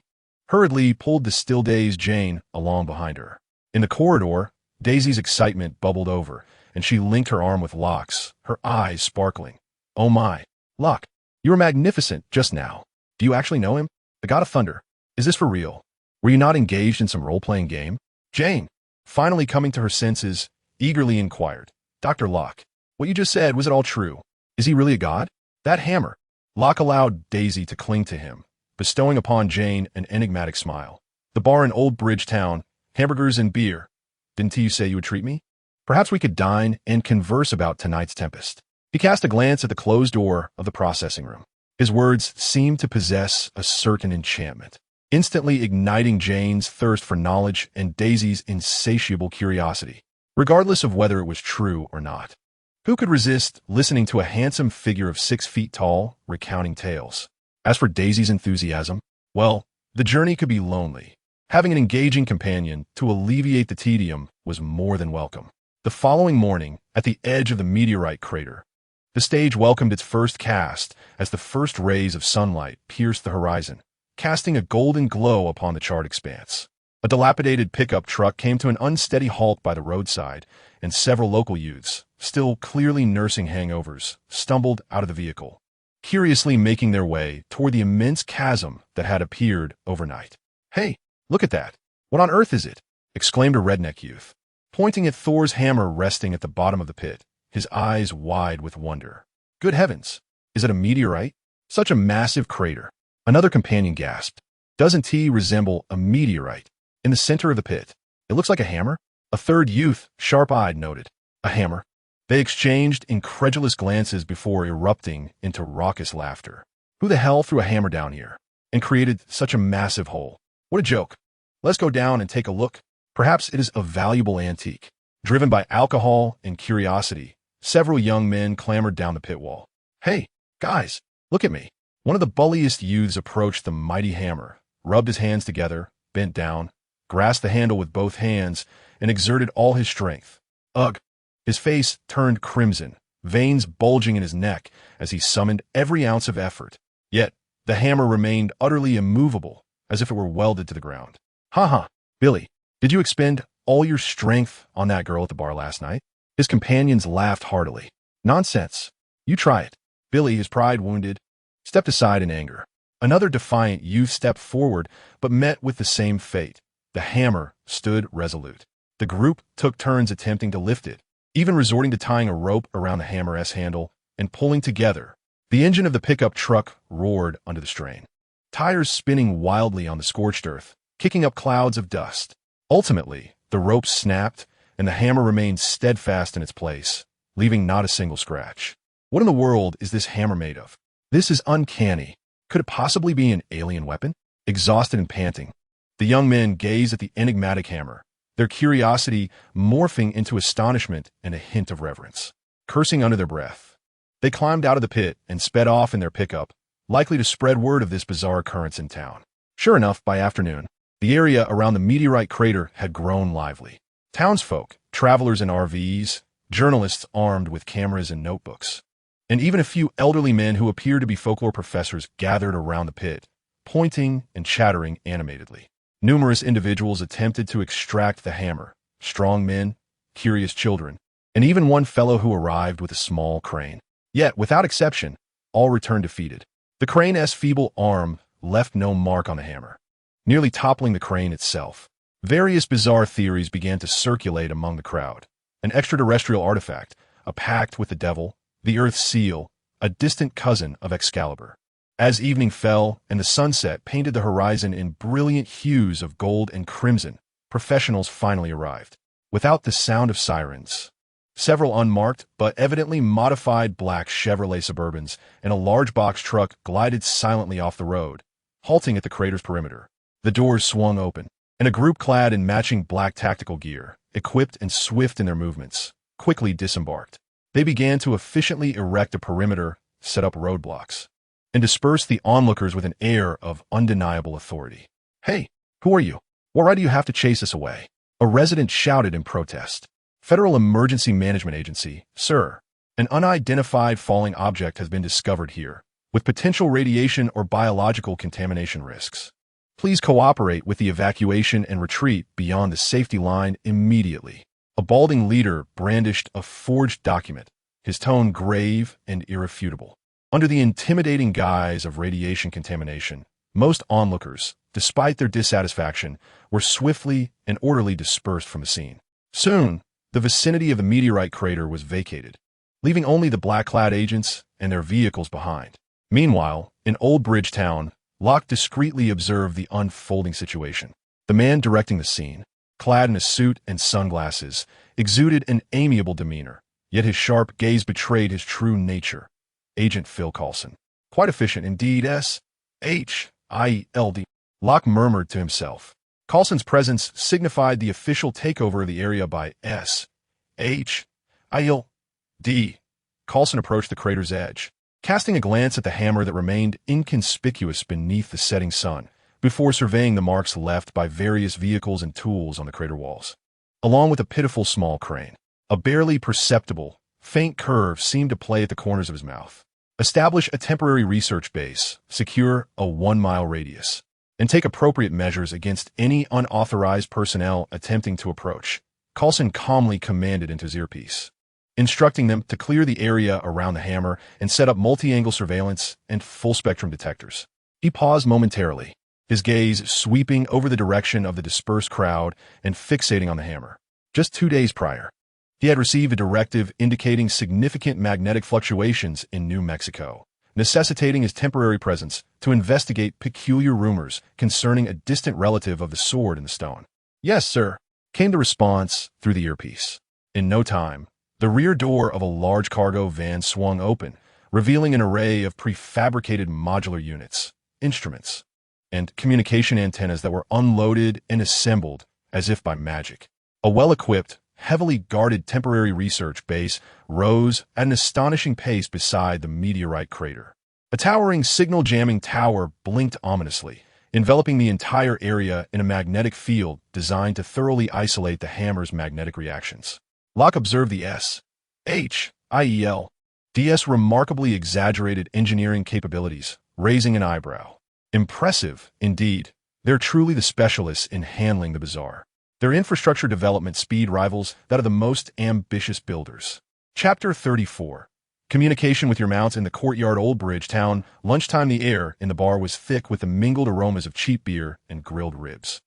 hurriedly pulled the still-dazed Jane along behind her. In the corridor, Daisy's excitement bubbled over, and she linked her arm with Locke's, her eyes sparkling. Oh my, Locke, you were magnificent just now. Do you actually know him? The God of Thunder. Is this for real? Were you not engaged in some role-playing game? Jane, finally coming to her senses, eagerly inquired. Dr. Locke, what you just said, was it all true? Is he really a god? That hammer. Locke allowed Daisy to cling to him, bestowing upon Jane an enigmatic smile. The bar in Old Bridgetown, hamburgers and beer. Didn't you say you would treat me? Perhaps we could dine and converse about tonight's tempest. He cast a glance at the closed door of the processing room. His words seemed to possess a certain enchantment, instantly igniting Jane's thirst for knowledge and Daisy's insatiable curiosity, regardless of whether it was true or not. Who could resist listening to a handsome figure of 6 feet tall recounting tales? As for Daisy's enthusiasm, well, the journey could be lonely. Having an engaging companion to alleviate the tedium was more than welcome. The following morning, at the edge of the meteorite crater, the stage welcomed its first cast as the first rays of sunlight pierced the horizon, casting a golden glow upon the charred expanse. A dilapidated pickup truck came to an unsteady halt by the roadside, and several local youths, still clearly nursing hangovers, stumbled out of the vehicle, curiously making their way toward the immense chasm that had appeared overnight. Hey, look at that. What on earth is it? Exclaimed a redneck youth, pointing at Thor's hammer resting at the bottom of the pit, his eyes wide with wonder. Good heavens, is it a meteorite? Such a massive crater. Another companion gasped. Doesn't he resemble a meteorite? In the center of the pit, it looks like a hammer. A third youth, sharp-eyed, noted. A hammer. They exchanged incredulous glances before erupting into raucous laughter. Who the hell threw a hammer down here and created such a massive hole? What a joke. Let's go down and take a look. Perhaps it is a valuable antique. Driven by alcohol and curiosity, several young men clambered down the pit wall. Hey, guys, look at me. One of the bulliest youths approached the mighty hammer, rubbed his hands together, bent down, grasped the handle with both hands, and exerted all his strength. Ugh! His face turned crimson, veins bulging in his neck as he summoned every ounce of effort. Yet, the hammer remained utterly immovable, as if it were welded to the ground. Ha ha, Billy, Did you expend all your strength on that girl at the bar last night? His companions laughed heartily. Nonsense. You try it. Billy, his pride wounded, stepped aside in anger. Another defiant youth stepped forward, but met with the same fate. The hammer stood resolute. The group took turns attempting to lift it, even resorting to tying a rope around the hammer's handle and pulling together. The engine of the pickup truck roared under the strain, tires spinning wildly on the scorched earth, kicking up clouds of dust. Ultimately, the rope snapped, and the hammer remained steadfast in its place, leaving not a single scratch. What in the world is this hammer made of? This is uncanny. Could it possibly be an alien weapon? Exhausted and panting, the young men gazed at the enigmatic hammer, their curiosity morphing into astonishment and a hint of reverence. Cursing under their breath, they climbed out of the pit and sped off in their pickup, likely to spread word of this bizarre occurrence in town. Sure enough, by afternoon, the area around the meteorite crater had grown lively. Townsfolk, travelers in RVs, journalists armed with cameras and notebooks, and even a few elderly men who appeared to be folklore professors gathered around the pit, pointing and chattering animatedly. Numerous individuals attempted to extract the hammer, strong men, curious children, and even one fellow who arrived with a small crane. Yet, without exception, all returned defeated. The crane's feeble arm left no mark on the hammer, nearly toppling the crane itself. Various bizarre theories began to circulate among the crowd. An extraterrestrial artifact, a pact with the devil, the Earth's seal, a distant cousin of Excalibur. As evening fell and the sunset painted the horizon in brilliant hues of gold and crimson, professionals finally arrived. Without the sound of sirens, several unmarked but evidently modified black Chevrolet Suburbans and a large box truck glided silently off the road, halting at the crater's perimeter. The doors swung open, and a group clad in matching black tactical gear, equipped and swift in their movements, quickly disembarked. They began to efficiently erect a perimeter, set up roadblocks, and disperse the onlookers with an air of undeniable authority. "Hey, who are you? Why do you have to chase us away?" A resident shouted in protest. "Federal Emergency Management Agency, sir. An unidentified falling object has been discovered here, with potential radiation or biological contamination risks. Please cooperate with the evacuation and retreat beyond the safety line immediately." A balding leader brandished a forged document, his tone grave and irrefutable. Under the intimidating guise of radiation contamination, most onlookers, despite their dissatisfaction, were swiftly and orderly dispersed from the scene. Soon, the vicinity of the meteorite crater was vacated, leaving only the black-clad agents and their vehicles behind. Meanwhile, in Old Bridgetown, Locke discreetly observed the unfolding situation. The man directing the scene, clad in a suit and sunglasses, exuded an amiable demeanor, yet his sharp gaze betrayed his true nature. Agent Phil Coulson. "Quite efficient indeed, S.H.I.L.D." Locke murmured to himself. Coulson's presence signified the official takeover of the area by S.H.I.L.D. Coulson approached the crater's edge, casting a glance at the hammer that remained inconspicuous beneath the setting sun, before surveying the marks left by various vehicles and tools on the crater walls. Along with a pitiful small crane, a barely perceptible, faint curve seemed to play at the corners of his mouth. Establish a temporary research base, secure a 1-mile radius, and take appropriate measures against any unauthorized personnel attempting to approach, Coulson calmly commanded into his earpiece, instructing them to clear the area around the hammer and set up multi-angle surveillance and full-spectrum detectors. He paused momentarily, his gaze sweeping over the direction of the dispersed crowd and fixating on the hammer. Just 2 days prior, he had received a directive indicating significant magnetic fluctuations in New Mexico, necessitating his temporary presence to investigate peculiar rumors concerning a distant relative of the sword in the stone. "Yes, sir," came the response through the earpiece. In no time, the rear door of a large cargo van swung open, revealing an array of prefabricated modular units, instruments, and communication antennas that were unloaded and assembled as if by magic. A well-equipped, heavily guarded temporary research base rose at an astonishing pace beside the meteorite crater. A towering signal-jamming tower blinked ominously, enveloping the entire area in a magnetic field designed to thoroughly isolate the hammer's magnetic reactions. Locke observed the S.H.I.L.D.'s remarkably exaggerated engineering capabilities, raising an eyebrow. Impressive, indeed. They're truly the specialists in handling the bizarre. Their infrastructure development speed rivals that of the most ambitious builders. Chapter 34. Communication with your mounts in the courtyard. Old Bridge Town. Lunchtime. The air in the bar was thick with the mingled aromas of cheap beer and grilled ribs,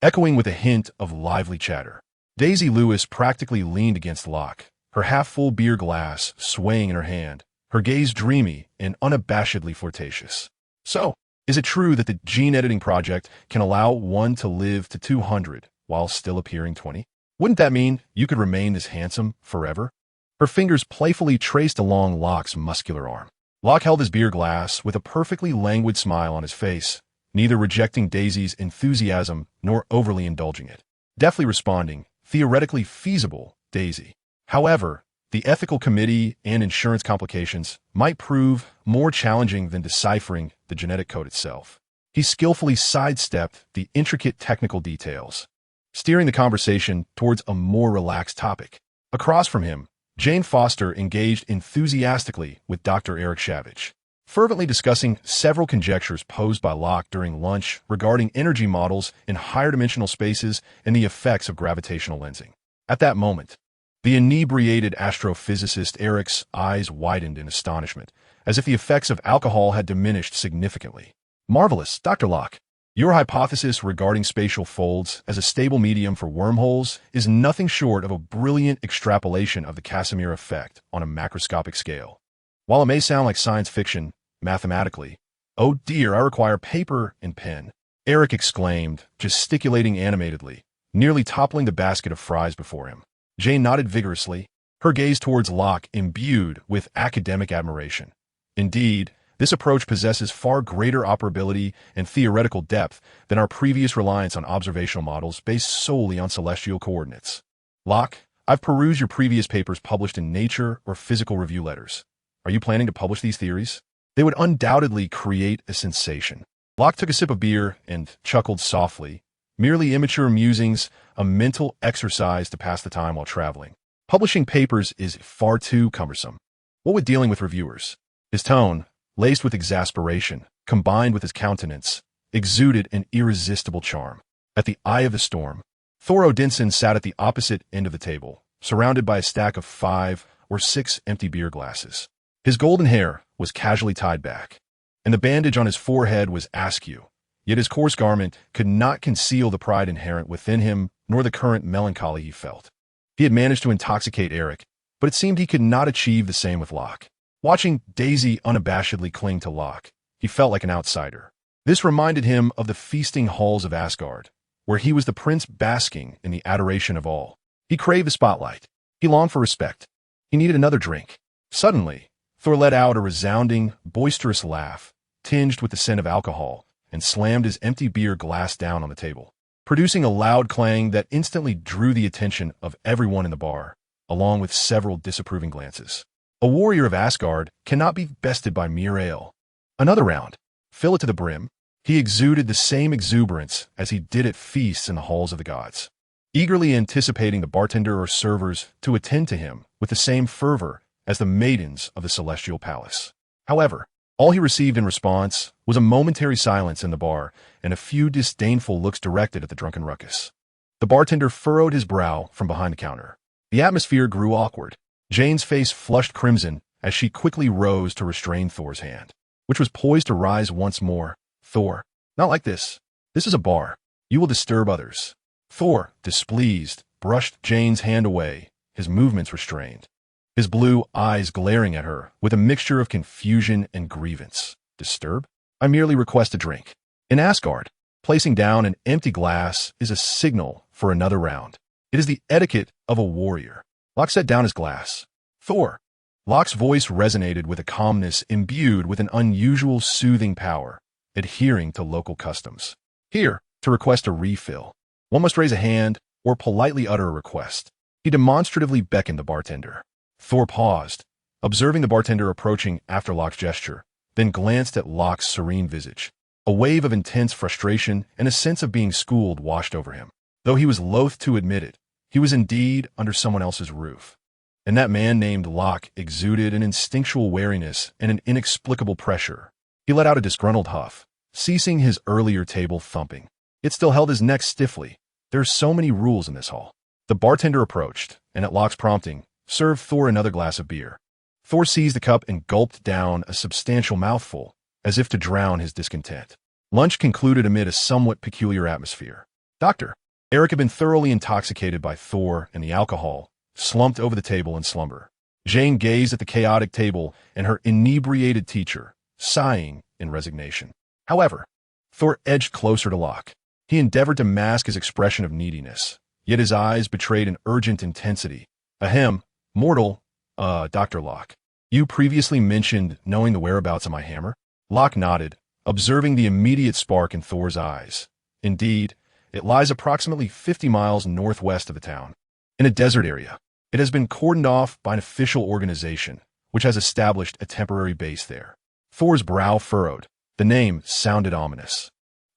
echoing with a hint of lively chatter. Daisy Lewis practically leaned against Locke, her half-full beer glass swaying in her hand, her gaze dreamy and unabashedly flirtatious. So, is it true that the gene editing project can allow one to live to 200 while still appearing 20? Wouldn't that mean you could remain this handsome forever? Her fingers playfully traced along Locke's muscular arm. Locke held his beer glass with a perfectly languid smile on his face, neither rejecting Daisy's enthusiasm nor overly indulging it. Deftly responding, theoretically feasible, Daisy. However, the ethical committee and insurance complications might prove more challenging than deciphering the genetic code itself. He skillfully sidestepped the intricate technical details, steering the conversation towards a more relaxed topic. Across from him, Jane Foster engaged enthusiastically with Dr. Eric Shavage, fervently discussing several conjectures posed by Locke during lunch regarding energy models in higher dimensional spaces and the effects of gravitational lensing. At that moment, the inebriated astrophysicist Eric's eyes widened in astonishment, as if the effects of alcohol had diminished significantly. Marvelous, Dr. Locke. Your hypothesis regarding spatial folds as a stable medium for wormholes is nothing short of a brilliant extrapolation of the Casimir effect on a macroscopic scale. While it may sound like science fiction, mathematically, oh dear, I require paper and pen, Eric exclaimed, gesticulating animatedly, nearly toppling the basket of fries before him. Jane nodded vigorously, her gaze towards Locke imbued with academic admiration. Indeed, this approach possesses far greater operability and theoretical depth than our previous reliance on observational models based solely on celestial coordinates. Locke, I've perused your previous papers published in Nature or Physical Review letters. Are you planning to publish these theories? They would undoubtedly create a sensation. Locke took a sip of beer and chuckled softly. Merely immature musings, a mental exercise to pass the time while traveling. Publishing papers is far too cumbersome. What with dealing with reviewers? His tone, laced with exasperation, combined with his countenance, exuded an irresistible charm. At the eye of the storm, Thor Odinson sat at the opposite end of the table, surrounded by a stack of 5 or 6 empty beer glasses. His golden hair was casually tied back, and the bandage on his forehead was askew, yet his coarse garment could not conceal the pride inherent within him nor the current melancholy he felt. He had managed to intoxicate Eric, but it seemed he could not achieve the same with Locke. Watching Daisy unabashedly cling to Locke, he felt like an outsider. This reminded him of the feasting halls of Asgard, where he was the prince basking in the adoration of all. He craved the spotlight. He longed for respect. He needed another drink. Suddenly, Thor let out a resounding, boisterous laugh, tinged with the scent of alcohol, and slammed his empty beer glass down on the table, producing a loud clang that instantly drew the attention of everyone in the bar, along with several disapproving glances. A warrior of Asgard cannot be bested by mere ale. Another round. Fill it to the brim. He exuded the same exuberance as he did at feasts in the halls of the gods, eagerly anticipating the bartender or servers to attend to him with the same fervor as the maidens of the celestial palace. However, all he received in response was a momentary silence in the bar and a few disdainful looks directed at the drunken ruckus. The bartender furrowed his brow from behind the counter. The atmosphere grew awkward. Jane's face flushed crimson as she quickly rose to restrain Thor's hand, which was poised to rise once more. Thor, not like this. This is a bar. You will disturb others. Thor, displeased, brushed Jane's hand away, his movements restrained, his blue eyes glaring at her with a mixture of confusion and grievance. Disturb? I merely request a drink. In Asgard, placing down an empty glass is a signal for another round. It is the etiquette of a warrior. Locke set down his glass. Thor. Locke's voice resonated with a calmness imbued with an unusual soothing power, adhering to local customs. Here, to request a refill. One must raise a hand or politely utter a request. He demonstratively beckoned the bartender. Thor paused, observing the bartender approaching after Locke's gesture, then glanced at Locke's serene visage. A wave of intense frustration and a sense of being schooled washed over him. Though he was loath to admit it, he was indeed under someone else's roof. And that man named Locke exuded an instinctual wariness and an inexplicable pressure. He let out a disgruntled huff, ceasing his earlier table thumping. It still held his neck stiffly, There are so many rules in this hall. The bartender approached, and at Locke's prompting, served Thor another glass of beer. Thor seized the cup and gulped down a substantial mouthful, as if to drown his discontent. Lunch concluded amid a somewhat peculiar atmosphere. Doctor Eric had been thoroughly intoxicated by Thor and the alcohol, slumped over the table in slumber. Jane gazed at the chaotic table and her inebriated teacher, sighing in resignation. However, Thor edged closer to Locke. He endeavored to mask his expression of neediness, yet his eyes betrayed an urgent intensity. Ahem, mortal, Dr. Locke. You previously mentioned knowing the whereabouts of my hammer? Locke nodded, observing the immediate spark in Thor's eyes. Indeed, it lies approximately 50 miles northwest of the town, in a desert area. It has been cordoned off by an official organization, which has established a temporary base there. Thor's brow furrowed. The name sounded ominous.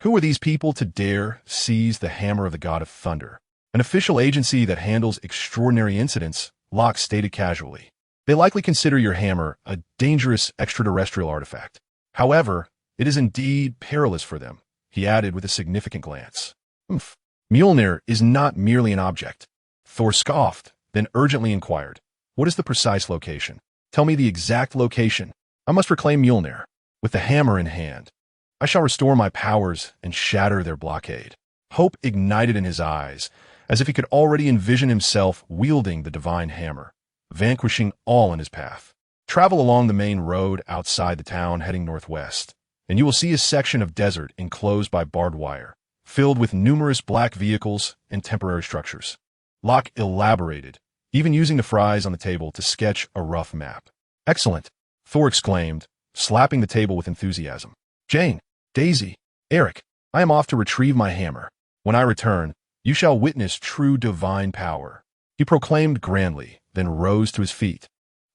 Who are these people to dare seize the hammer of the god of thunder? An official agency that handles extraordinary incidents, Locke stated casually. They likely consider your hammer a dangerous extraterrestrial artifact. However, it is indeed perilous for them, he added with a significant glance. Mjolnir is not merely an object. Thor scoffed, then urgently inquired, what is the precise location? Tell me the exact location. I must reclaim Mjolnir. With the hammer in hand, I shall restore my powers and shatter their blockade. Hope ignited in his eyes, as if he could already envision himself wielding the divine hammer, vanquishing all in his path. Travel along the main road outside the town heading northwest, and you will see a section of desert enclosed by barbed wire, filled with numerous black vehicles and temporary structures. Locke elaborated, even using the fries on the table to sketch a rough map. Excellent, Thor exclaimed, slapping the table with enthusiasm. Jane, Daisy, Eric, I am off to retrieve my hammer. When I return, you shall witness true divine power. He proclaimed grandly, then rose to his feet,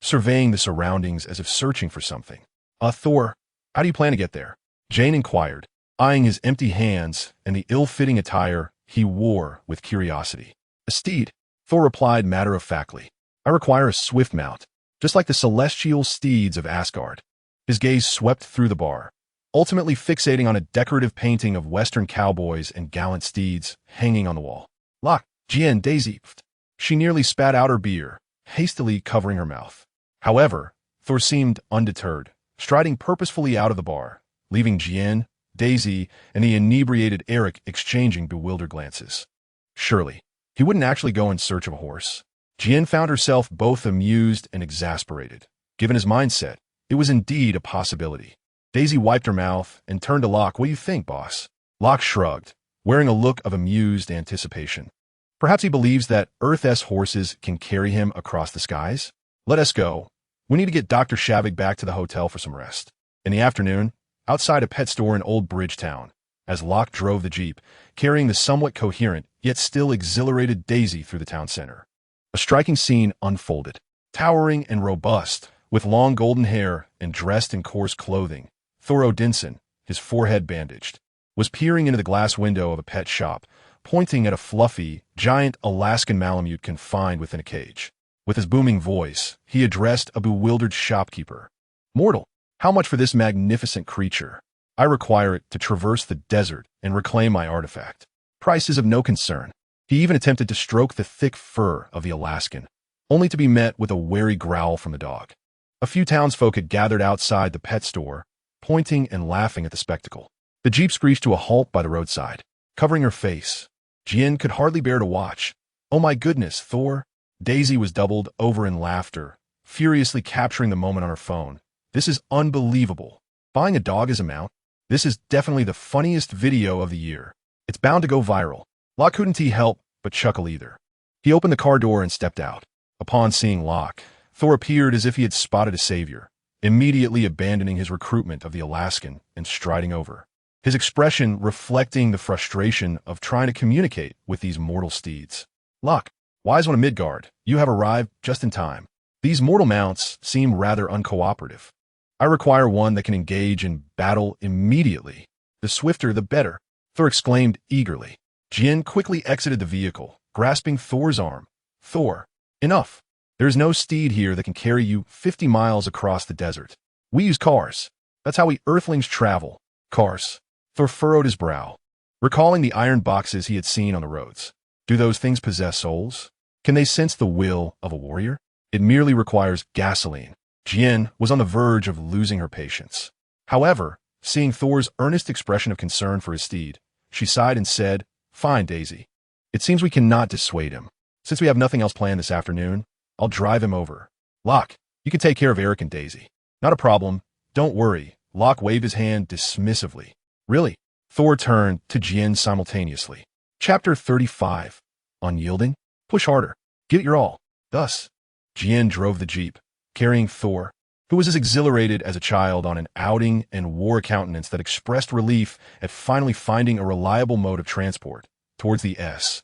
surveying the surroundings as if searching for something. Thor, how do you plan to get there? Jane inquired, eyeing his empty hands and the ill-fitting attire he wore with curiosity. A steed, Thor replied matter-of-factly. I require a swift mount, just like the celestial steeds of Asgard. His gaze swept through the bar, ultimately fixating on a decorative painting of Western cowboys and gallant steeds hanging on the wall. Locke, Jien, Daisy. She nearly spat out her beer, hastily covering her mouth. However, Thor seemed undeterred, striding purposefully out of the bar, leaving Jien, Daisy, and the inebriated Eric exchanging bewildered glances. Surely, he wouldn't actually go in search of a horse. Jien found herself both amused and exasperated. Given his mindset, it was indeed a possibility. Daisy wiped her mouth and turned to Locke. What do you think, boss? Locke shrugged, wearing a look of amused anticipation. Perhaps he believes that Earth's horses can carry him across the skies? Let us go. We need to get Dr. Shavig back to the hotel for some rest. In the afternoon, outside a pet store in Old Bridgetown, as Locke drove the Jeep, carrying the somewhat coherent, yet still exhilarated Daisy through the town center. A striking scene unfolded. Towering and robust, with long golden hair and dressed in coarse clothing, Thor Odinson, his forehead bandaged, was peering into the glass window of a pet shop, pointing at a fluffy, giant Alaskan Malamute confined within a cage. With his booming voice, he addressed a bewildered shopkeeper. Mortal, how much for this magnificent creature? I require it to traverse the desert and reclaim my artifact. Price is of no concern. He even attempted to stroke the thick fur of the Alaskan, only to be met with a wary growl from the dog. A few townsfolk had gathered outside the pet store, pointing and laughing at the spectacle. The Jeep screeched to a halt by the roadside, covering her face. Jien could hardly bear to watch. Oh my goodness, Thor. Daisy was doubled over in laughter, furiously capturing the moment on her phone. This is unbelievable. Buying a dog as a mount? This is definitely the funniest video of the year. It's bound to go viral. Locke couldn't help but chuckle either. He opened the car door and stepped out. Upon seeing Locke, Thor appeared as if he had spotted a savior, immediately abandoning his recruitment of the Alaskan and striding over, his expression reflecting the frustration of trying to communicate with these mortal steeds. Locke, wise one of Midgard, you have arrived just in time. These mortal mounts seem rather uncooperative. I require one that can engage in battle immediately. The swifter, the better, Thor exclaimed eagerly. Jien quickly exited the vehicle, grasping Thor's arm. Thor, enough. There is no steed here that can carry you 50 miles across the desert. We use cars. That's how we Earthlings travel. Cars. Thor furrowed his brow. recalling the iron boxes he had seen on the roads. Do those things possess souls? Can they sense the will of a warrior? It merely requires gasoline. Jin was on the verge of losing her patience. However, seeing Thor's earnest expression of concern for his steed, she sighed and said, "Fine, Daisy. It seems we cannot dissuade him. Since we have nothing else planned this afternoon, I'll drive him over. Locke, you can take care of Eric and Daisy." "Not a problem. Don't worry." Locke waved his hand dismissively. "Really?" Thor turned to Jin simultaneously. Chapter 35. Unyielding? Push harder. Give it your all. Thus, Jin drove the jeep, carrying Thor, who was as exhilarated as a child on an outing and wore a countenance that expressed relief at finally finding a reliable mode of transport, towards the SHIELD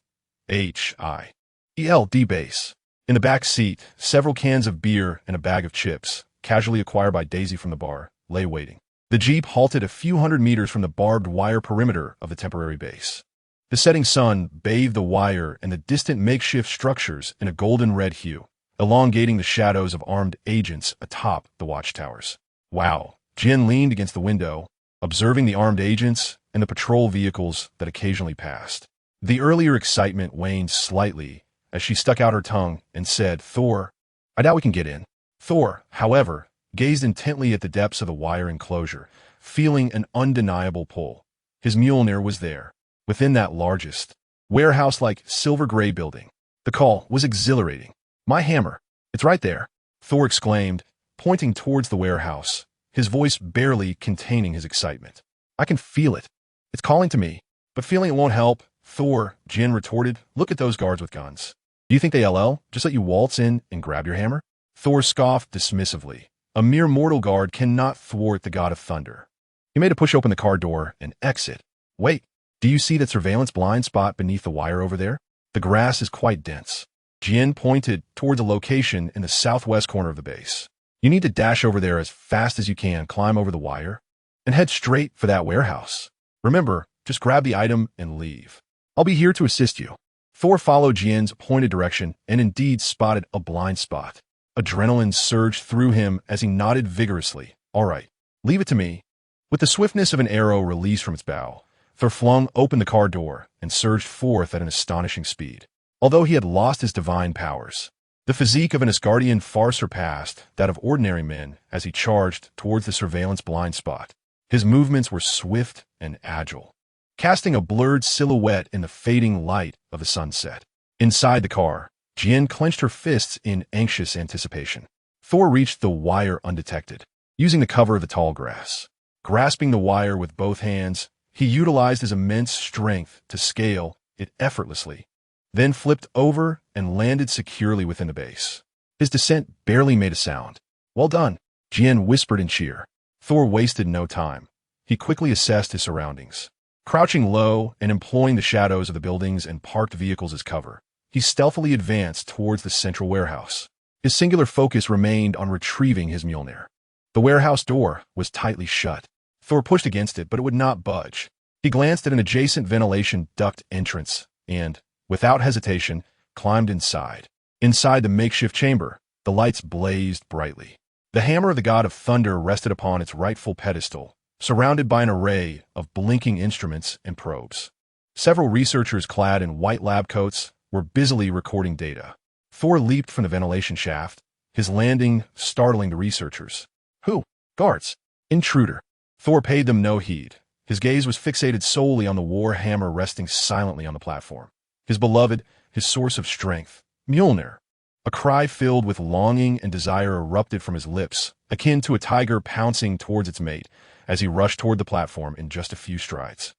base. In the back seat, several cans of beer and a bag of chips, casually acquired by Daisy from the bar, lay waiting. The jeep halted a few hundred meters from the barbed wire perimeter of the temporary base. The setting sun bathed the wire and the distant makeshift structures in a golden-red hue, elongating the shadows of armed agents atop the watchtowers. "Wow." Jin leaned against the window, observing the armed agents and the patrol vehicles that occasionally passed. The earlier excitement waned slightly as she stuck out her tongue and said, "Thor, I doubt we can get in." Thor, however, gazed intently at the depths of the wire enclosure, feeling an undeniable pull. His Mjolnir was there, within that largest, warehouse-like silver-gray building. The call was exhilarating. "My hammer. It's right there," Thor exclaimed, pointing towards the warehouse, his voice barely containing his excitement. "I can feel it. It's calling to me, but feeling it won't help." "Thor," Jin retorted, "look at those guards with guns. Do you think they LL? Just let you waltz in and grab your hammer?" Thor scoffed dismissively. A mere mortal guard cannot thwart the god of thunder. He made a push open the car door and exit. "Wait, do you see that surveillance blind spot beneath the wire over there? The grass is quite dense." Jin pointed towards a location in the southwest corner of the base. "You need to dash over there as fast as you can, climb over the wire, and head straight for that warehouse. Remember, just grab the item and leave. I'll be here to assist you." Thor followed Jin's pointed direction and indeed spotted a blind spot. Adrenaline surged through him as he nodded vigorously. "All right, leave it to me." With the swiftness of an arrow released from its bow, Thor flung open the car door and surged forth at an astonishing speed. Although he had lost his divine powers, the physique of an Asgardian far surpassed that of ordinary men as he charged towards the surveillance blind spot. His movements were swift and agile, casting a blurred silhouette in the fading light of the sunset. Inside the car, Jin clenched her fists in anxious anticipation. Thor reached the wire undetected, using the cover of the tall grass. Grasping the wire with both hands, he utilized his immense strength to scale it effortlessly, then flipped over and landed securely within the base. His descent barely made a sound. "Well done," Jin whispered in cheer. Thor wasted no time. He quickly assessed his surroundings. Crouching low and employing the shadows of the buildings and parked vehicles as cover, he stealthily advanced towards the central warehouse. His singular focus remained on retrieving his Mjolnir. The warehouse door was tightly shut. Thor pushed against it, but it would not budge. He glanced at an adjacent ventilation duct entrance and, without hesitation, climbed inside. Inside the makeshift chamber, the lights blazed brightly. The hammer of the god of thunder rested upon its rightful pedestal, surrounded by an array of blinking instruments and probes. Several researchers clad in white lab coats were busily recording data. Thor leaped from the ventilation shaft, his landing startling the researchers. "Who? Guards. Intruder." Thor paid them no heed. His gaze was fixated solely on the war hammer resting silently on the platform. His beloved, his source of strength, Mjolnir. A cry filled with longing and desire erupted from his lips, akin to a tiger pouncing towards its mate as he rushed toward the platform in just a few strides.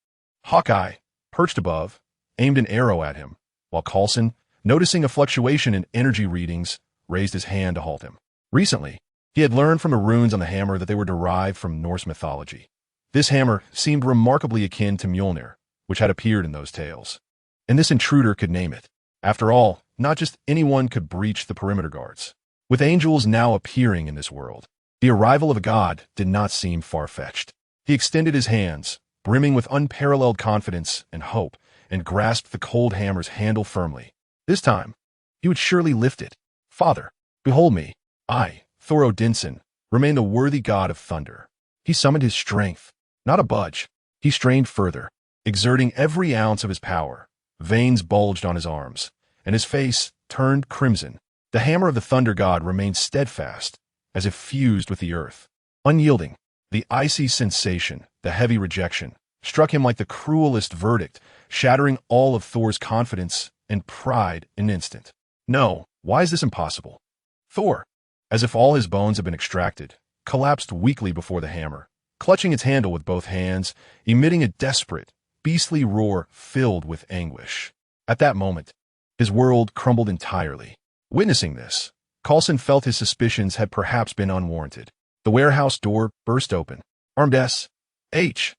Hawkeye, perched above, aimed an arrow at him, while Coulson, noticing a fluctuation in energy readings, raised his hand to halt him. Recently, he had learned from the runes on the hammer that they were derived from Norse mythology. This hammer seemed remarkably akin to Mjolnir, which had appeared in those tales. And this intruder could name it. After all, not just anyone could breach the perimeter guards. With angels now appearing in this world, the arrival of a god did not seem far-fetched. He extended his hands, brimming with unparalleled confidence and hope, and grasped the cold hammer's handle firmly. This time, he would surely lift it. "Father, behold me. I, Thor Odinson, remain the worthy god of thunder." He summoned his strength. Not a budge. He strained further. exerting every ounce of his power. Veins bulged on his arms, and his face turned crimson. The hammer of the thunder god remained steadfast, as if fused with the earth. Unyielding, the icy sensation, the heavy rejection, struck him like the cruelest verdict, shattering all of Thor's confidence and pride in an instant. No, why is this impossible? Thor, as if all his bones had been extracted, collapsed weakly before the hammer, clutching its handle with both hands, emitting a desperate, beastly roar filled with anguish. At that moment, his world crumbled entirely. Witnessing this, Coulson felt his suspicions had perhaps been unwarranted. The warehouse door burst open. Armed S.H.I.E.L.D.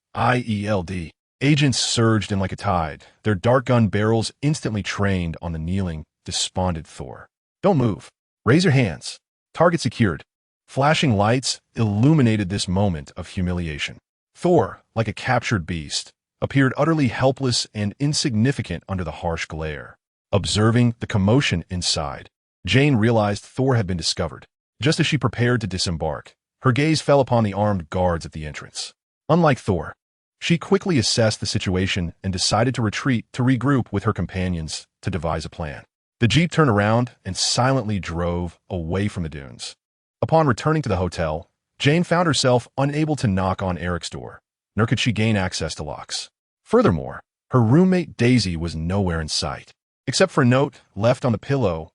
Agents surged in like a tide, their dart gun barrels instantly trained on the kneeling, despondent Thor. Don't move. Raise your hands. Target secured. Flashing lights illuminated this moment of humiliation. Thor, like a captured beast, appeared utterly helpless and insignificant under the harsh glare. Observing the commotion inside, Jane realized Thor had been discovered. Just as she prepared to disembark, her gaze fell upon the armed guards at the entrance. Unlike Thor, she quickly assessed the situation and decided to retreat to regroup with her companions to devise a plan. The jeep turned around and silently drove away from the dunes. Upon returning to the hotel, Jane found herself unable to knock on Eric's door, nor could she gain access to Locke's. Furthermore, her roommate Daisy was nowhere in sight, except for a note left on the pillow.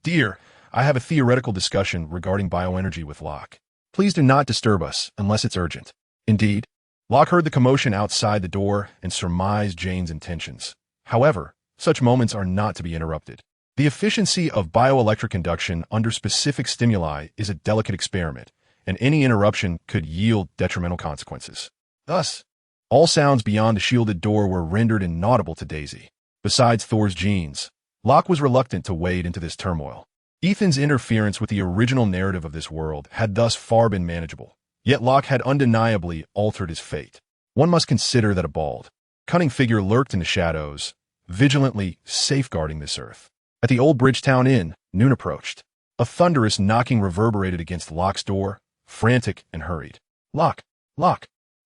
Dear, I have a theoretical discussion regarding bioenergy with Locke. Please do not disturb us unless it's urgent. Indeed, Locke heard the commotion outside the door and surmised Jane's intentions. However, such moments are not to be interrupted. The efficiency of bioelectric induction under specific stimuli is a delicate experiment, and any interruption could yield detrimental consequences. Thus, all sounds beyond the shielded door were rendered inaudible to Daisy. Besides Thor's genes, Locke was reluctant to wade into this turmoil. Ethan's interference with the original narrative of this world had thus far been manageable, yet Locke had undeniably altered his fate. One must consider that a bald, cunning figure lurked in the shadows, vigilantly safeguarding this earth. At the old Bridgetown Inn, noon approached. A thunderous knocking reverberated against Locke's door, frantic and hurried. Locke,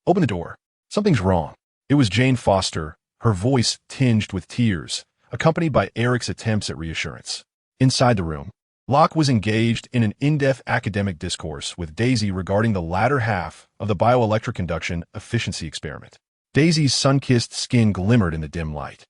open the door. Something's wrong. It was Jane Foster, her voice tinged with tears, accompanied by Eric's attempts at reassurance. Inside the room, Locke was engaged in an in-depth academic discourse with Daisy regarding the latter half of the bioelectric induction efficiency experiment. Daisy's sun-kissed skin glimmered in the dim light,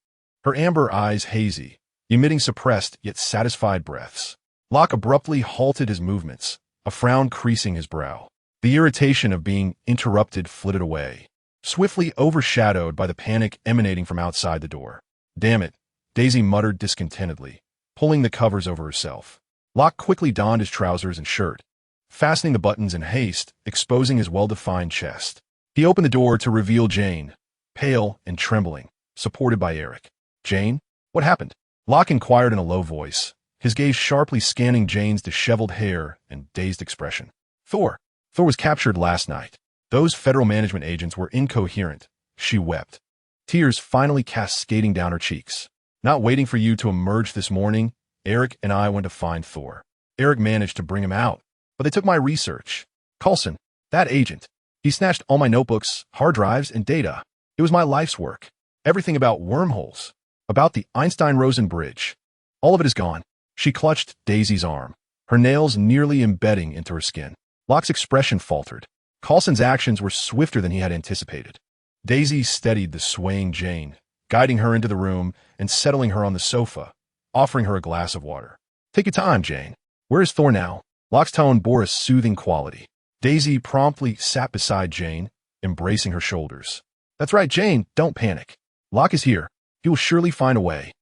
her amber eyes hazy, emitting suppressed yet satisfied breaths. Locke abruptly halted his movements, a frown creasing his brow. The irritation of being interrupted flitted away, swiftly overshadowed by the panic emanating from outside the door. Damn it, Daisy muttered discontentedly, pulling the covers over herself. Locke quickly donned his trousers and shirt, fastening the buttons in haste, exposing his well-defined chest. He opened the door to reveal Jane, pale and trembling, supported by Eric. Jane, what happened? Locke inquired in a low voice, his gaze sharply scanning Jane's disheveled hair and dazed expression. Thor was captured last night. Those federal management agents were incoherent. She wept, tears finally cascading down her cheeks. Not waiting for you to emerge this morning, Eric and I went to find Thor. Eric managed to bring him out, but they took my research. Coulson, that agent, he snatched all my notebooks, hard drives, and data. It was my life's work. Everything about wormholes, about the Einstein-Rosen bridge. All of it is gone. She clutched Daisy's arm, her nails nearly embedding into her skin. Locke's expression faltered. Coulson's actions were swifter than he had anticipated. Daisy steadied the swaying Jane, guiding her into the room and settling her on the sofa, offering her a glass of water. Take your time, Jane. Where is Thor now? Locke's tone bore a soothing quality. Daisy promptly sat beside Jane, embracing her shoulders. That's right, Jane, don't panic. Locke is here. He will surely find a way.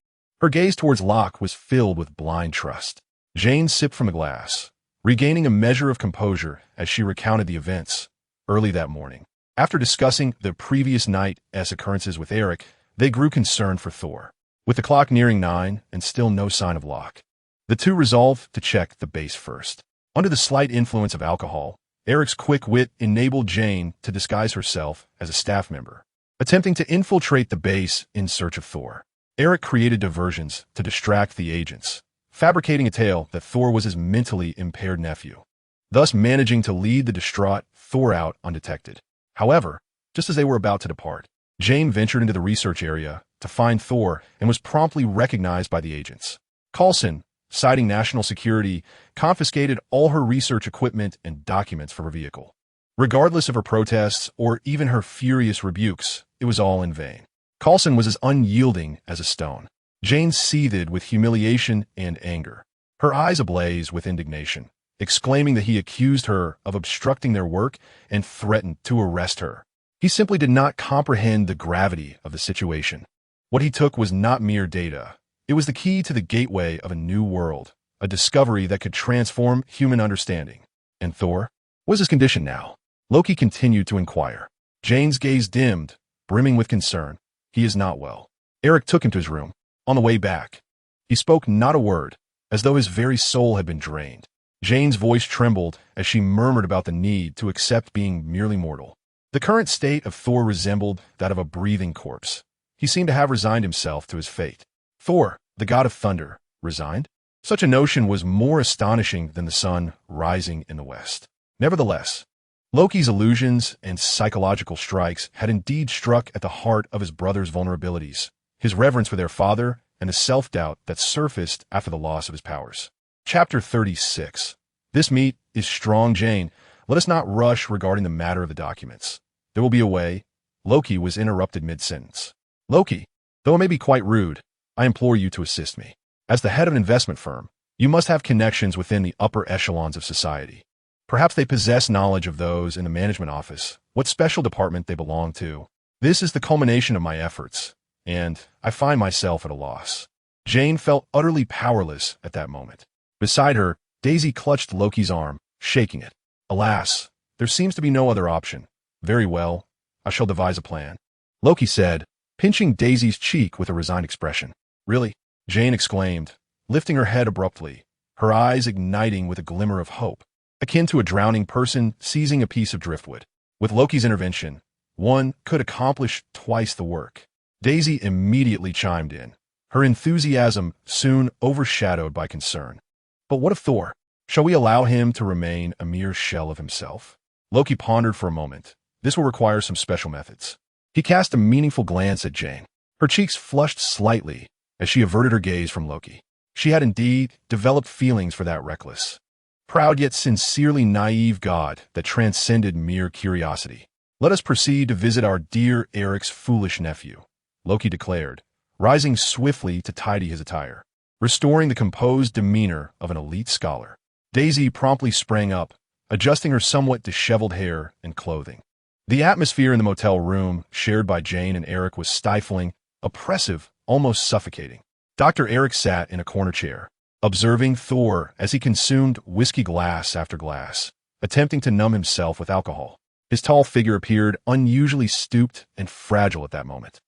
Her gaze towards Locke was filled with blind trust. Jane sipped from the glass, regaining a measure of composure as she recounted the events early that morning. After discussing the previous night's occurrences with Eric, they grew concerned for Thor. With the clock nearing 9 and still no sign of Locke, the two resolved to check the base first. Under the slight influence of alcohol, Eric's quick wit enabled Jane to disguise herself as a staff member, attempting to infiltrate the base in search of Thor. Eric created diversions to distract the agents, fabricating a tale that Thor was his mentally impaired nephew, thus managing to lead the distraught Thor out undetected. However, just as they were about to depart, Jane ventured into the research area to find Thor and was promptly recognized by the agents. Coulson, citing national security, confiscated all her research equipment and documents from her vehicle. Regardless of her protests or even her furious rebukes, it was all in vain. Coulson was as unyielding as a stone. Jane seethed with humiliation and anger, her eyes ablaze with indignation, exclaiming that he accused her of obstructing their work and threatened to arrest her. He simply did not comprehend the gravity of the situation. What he took was not mere data. It was the key to the gateway of a new world, a discovery that could transform human understanding. And Thor? What is his condition now? Loki continued to inquire. Jane's gaze dimmed, brimming with concern. He is not well. Eric took him to his room. On the way back, he spoke not a word, as though his very soul had been drained. Jane's voice trembled as she murmured about the need to accept being merely mortal. The current state of Thor resembled that of a breathing corpse. He seemed to have resigned himself to his fate. Thor, the god of thunder, resigned? Such a notion was more astonishing than the sun rising in the west. Nevertheless, Loki's illusions and psychological strikes had indeed struck at the heart of his brother's vulnerabilities, his reverence for their father, and the self-doubt that surfaced after the loss of his powers. Chapter 36. This meat is strong, Jane. Let us not rush regarding the matter of the documents. There will be a way. Loki was interrupted mid-sentence. Loki, though it may be quite rude, I implore you to assist me. As the head of an investment firm, you must have connections within the upper echelons of society. Perhaps they possess knowledge of those in the management office, what special department they belong to. This is the culmination of my efforts, and I find myself at a loss. Jane felt utterly powerless at that moment. Beside her, Daisy clutched Loki's arm, shaking it. Alas, there seems to be no other option. Very well, I shall devise a plan, Loki said, pinching Daisy's cheek with a resigned expression. Really? Jane exclaimed, lifting her head abruptly, her eyes igniting with a glimmer of hope, akin to a drowning person seizing a piece of driftwood. With Loki's intervention, one could accomplish twice the work. Daisy immediately chimed in, her enthusiasm soon overshadowed by concern. But what of Thor? Shall we allow him to remain a mere shell of himself? Loki pondered for a moment. This will require some special methods. He cast a meaningful glance at Jane. Her cheeks flushed slightly as she averted her gaze from Loki. She had indeed developed feelings for that reckless, proud yet sincerely naive god that transcended mere curiosity. Let us proceed to visit our dear Eric's foolish nephew, Loki declared, rising swiftly to tidy his attire, restoring the composed demeanor of an elite scholar. Daisy promptly sprang up, adjusting her somewhat disheveled hair and clothing. The atmosphere in the motel room, shared by Jane and Eric, was stifling, oppressive, almost suffocating. Dr. Eric sat in a corner chair, observing Thor as he consumed whiskey glass after glass, attempting to numb himself with alcohol. His tall figure appeared unusually stooped and fragile at that moment.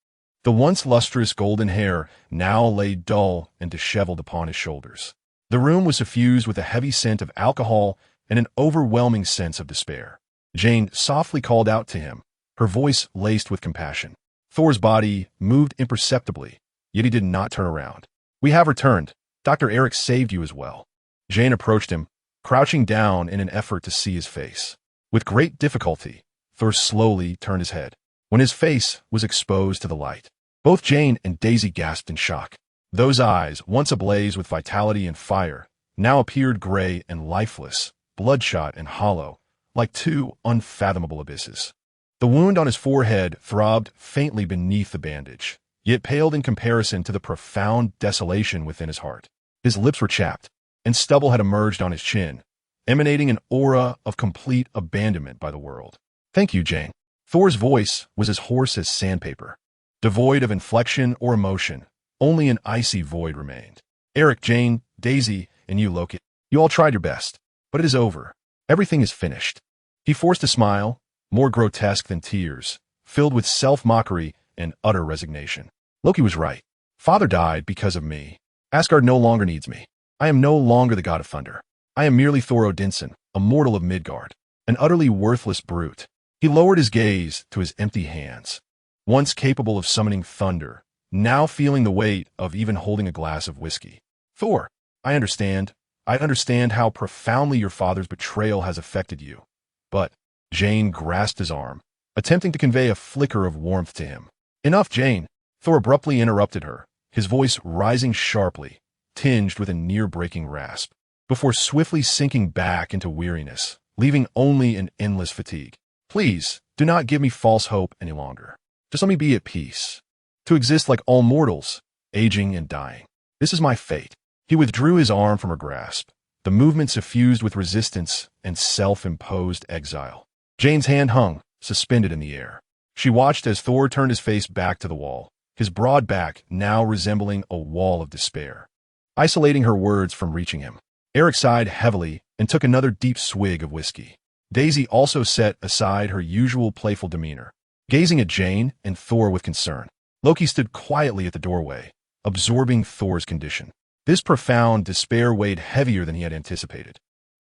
The once lustrous golden hair now lay dull and disheveled upon his shoulders. The room was suffused with a heavy scent of alcohol and an overwhelming sense of despair. Jane softly called out to him, her voice laced with compassion. Thor's body moved imperceptibly, yet he did not turn around. We have returned. Dr. Eric saved you as well. Jane approached him, crouching down in an effort to see his face. With great difficulty, Thor slowly turned his head. When his face was exposed to the light, both Jane and Daisy gasped in shock. Those eyes, once ablaze with vitality and fire, now appeared gray and lifeless, bloodshot and hollow, like two unfathomable abysses. The wound on his forehead throbbed faintly beneath the bandage, yet paled in comparison to the profound desolation within his heart. His lips were chapped, and stubble had emerged on his chin, emanating an aura of complete abandonment by the world. Thank you, Jane. Thor's voice was as hoarse as sandpaper. Devoid of inflection or emotion, only an icy void remained. Eric, Jane, Daisy, and you, Loki, you all tried your best, but it is over. Everything is finished. He forced a smile, more grotesque than tears, filled with self-mockery and utter resignation. Loki was right. Father died because of me. Asgard no longer needs me. I am no longer the god of thunder. I am merely Thor Odinson, a mortal of Midgard, an utterly worthless brute. He lowered his gaze to his empty hands. Once capable of summoning thunder, now feeling the weight of even holding a glass of whiskey. Thor, I understand. I understand how profoundly your father's betrayal has affected you. But Jane grasped his arm, attempting to convey a flicker of warmth to him. Enough, Jane. Thor abruptly interrupted her, his voice rising sharply, tinged with a near-breaking rasp, before swiftly sinking back into weariness, leaving only an endless fatigue. Please, do not give me false hope any longer. Just let me be at peace. To exist like all mortals, aging and dying. This is my fate. He withdrew his arm from her grasp, the movement suffused with resistance and self-imposed exile. Jane's hand hung, suspended in the air. She watched as Thor turned his face back to the wall, his broad back now resembling a wall of despair, isolating her words from reaching him. Eric sighed heavily and took another deep swig of whiskey. Daisy also set aside her usual playful demeanor, gazing at Jane and Thor with concern. Loki stood quietly at the doorway, absorbing Thor's condition. This profound despair weighed heavier than he had anticipated.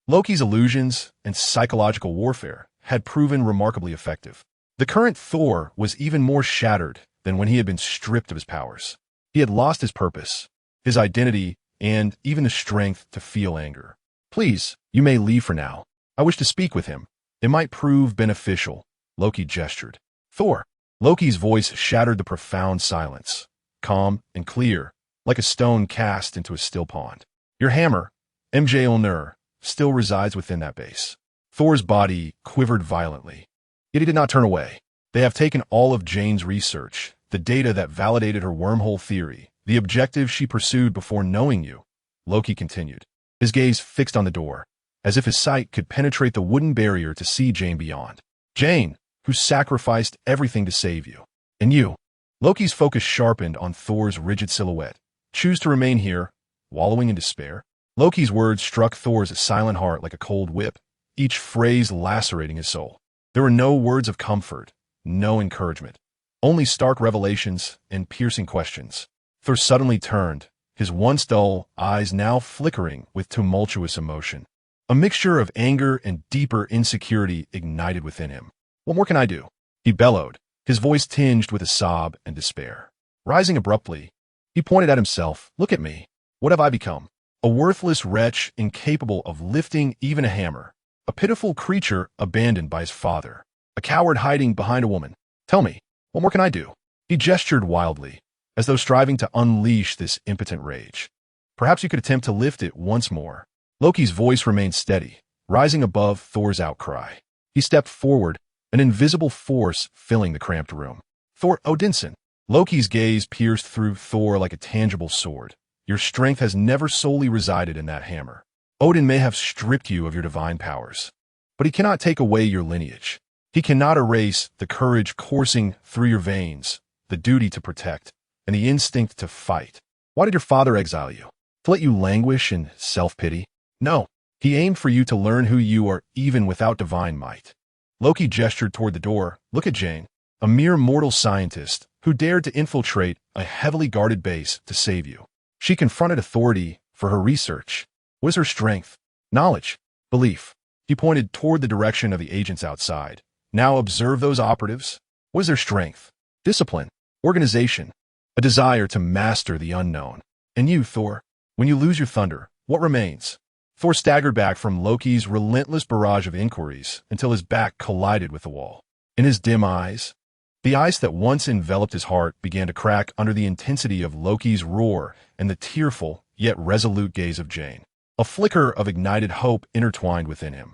Loki's illusions and psychological warfare had proven remarkably effective. The current Thor was even more shattered than when he had been stripped of his powers. He had lost his purpose, his identity, and even the strength to feel anger. Please, you may leave for now. I wish to speak with him. It might prove beneficial. Loki gestured. Thor. Loki's voice shattered the profound silence, calm and clear, like a stone cast into a still pond. Your hammer, Mjolnir, still resides within that base. Thor's body quivered violently, yet he did not turn away. They have taken all of Jane's research, the data that validated her wormhole theory, the objective she pursued before knowing you, Loki continued, his gaze fixed on the door, as if his sight could penetrate the wooden barrier to see Jane beyond. Jane, who sacrificed everything to save you. And you. Loki's focus sharpened on Thor's rigid silhouette. Choose to remain here, wallowing in despair? Loki's words struck Thor's silent heart like a cold whip, each phrase lacerating his soul. There were no words of comfort, no encouragement, only stark revelations and piercing questions. Thor suddenly turned, his once dull eyes now flickering with tumultuous emotion. A mixture of anger and deeper insecurity ignited within him. What more can I do? He bellowed, his voice tinged with a sob and despair. Rising abruptly, he pointed at himself. Look at me. What have I become? A worthless wretch incapable of lifting even a hammer. A pitiful creature abandoned by his father. A coward hiding behind a woman. Tell me, what more can I do? He gestured wildly, as though striving to unleash this impotent rage. Perhaps you could attempt to lift it once more. Loki's voice remained steady, rising above Thor's outcry. He stepped forward, an invisible force filling the cramped room. Thor Odinson. Loki's gaze pierced through Thor like a tangible sword. Your strength has never solely resided in that hammer. Odin may have stripped you of your divine powers, but he cannot take away your lineage. He cannot erase the courage coursing through your veins, the duty to protect, and the instinct to fight. Why did your father exile you? To let you languish in self-pity? No, he aimed for you to learn who you are even without divine might. Loki gestured toward the door. Look at Jane, a mere mortal scientist who dared to infiltrate a heavily guarded base to save you. She confronted authority for her research. What is her strength? Knowledge. Belief. He pointed toward the direction of the agents outside. Now observe those operatives. What is their strength? Discipline. Organization. A desire to master the unknown. And you, Thor, when you lose your thunder, what remains? Thor staggered back from Loki's relentless barrage of inquiries until his back collided with the wall. In his dim eyes, the ice that once enveloped his heart began to crack under the intensity of Loki's roar and the tearful, yet resolute gaze of Jane. A flicker of ignited hope intertwined within him.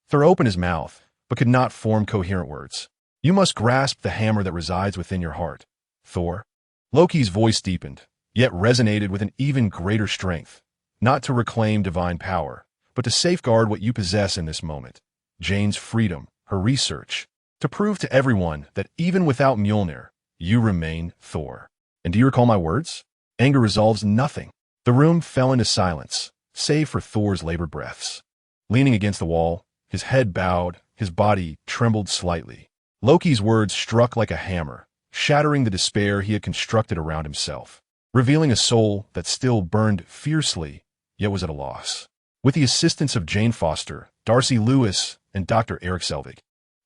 Thor opened his mouth, but could not form coherent words. You must grasp the hammer that resides within your heart, Thor. Loki's voice deepened, yet resonated with an even greater strength. Not to reclaim divine power, but to safeguard what you possess in this moment. Jane's freedom, her research, to prove to everyone that even without Mjolnir, you remain Thor. And do you recall my words? Anger resolves nothing. The room fell into silence, save for Thor's labored breaths. Leaning against the wall, his head bowed, his body trembled slightly. Loki's words struck like a hammer, shattering the despair he had constructed around himself, revealing a soul that still burned fiercely, yet was at a loss. With the assistance of Jane Foster, Darcy Lewis, and Dr. Eric Selvig,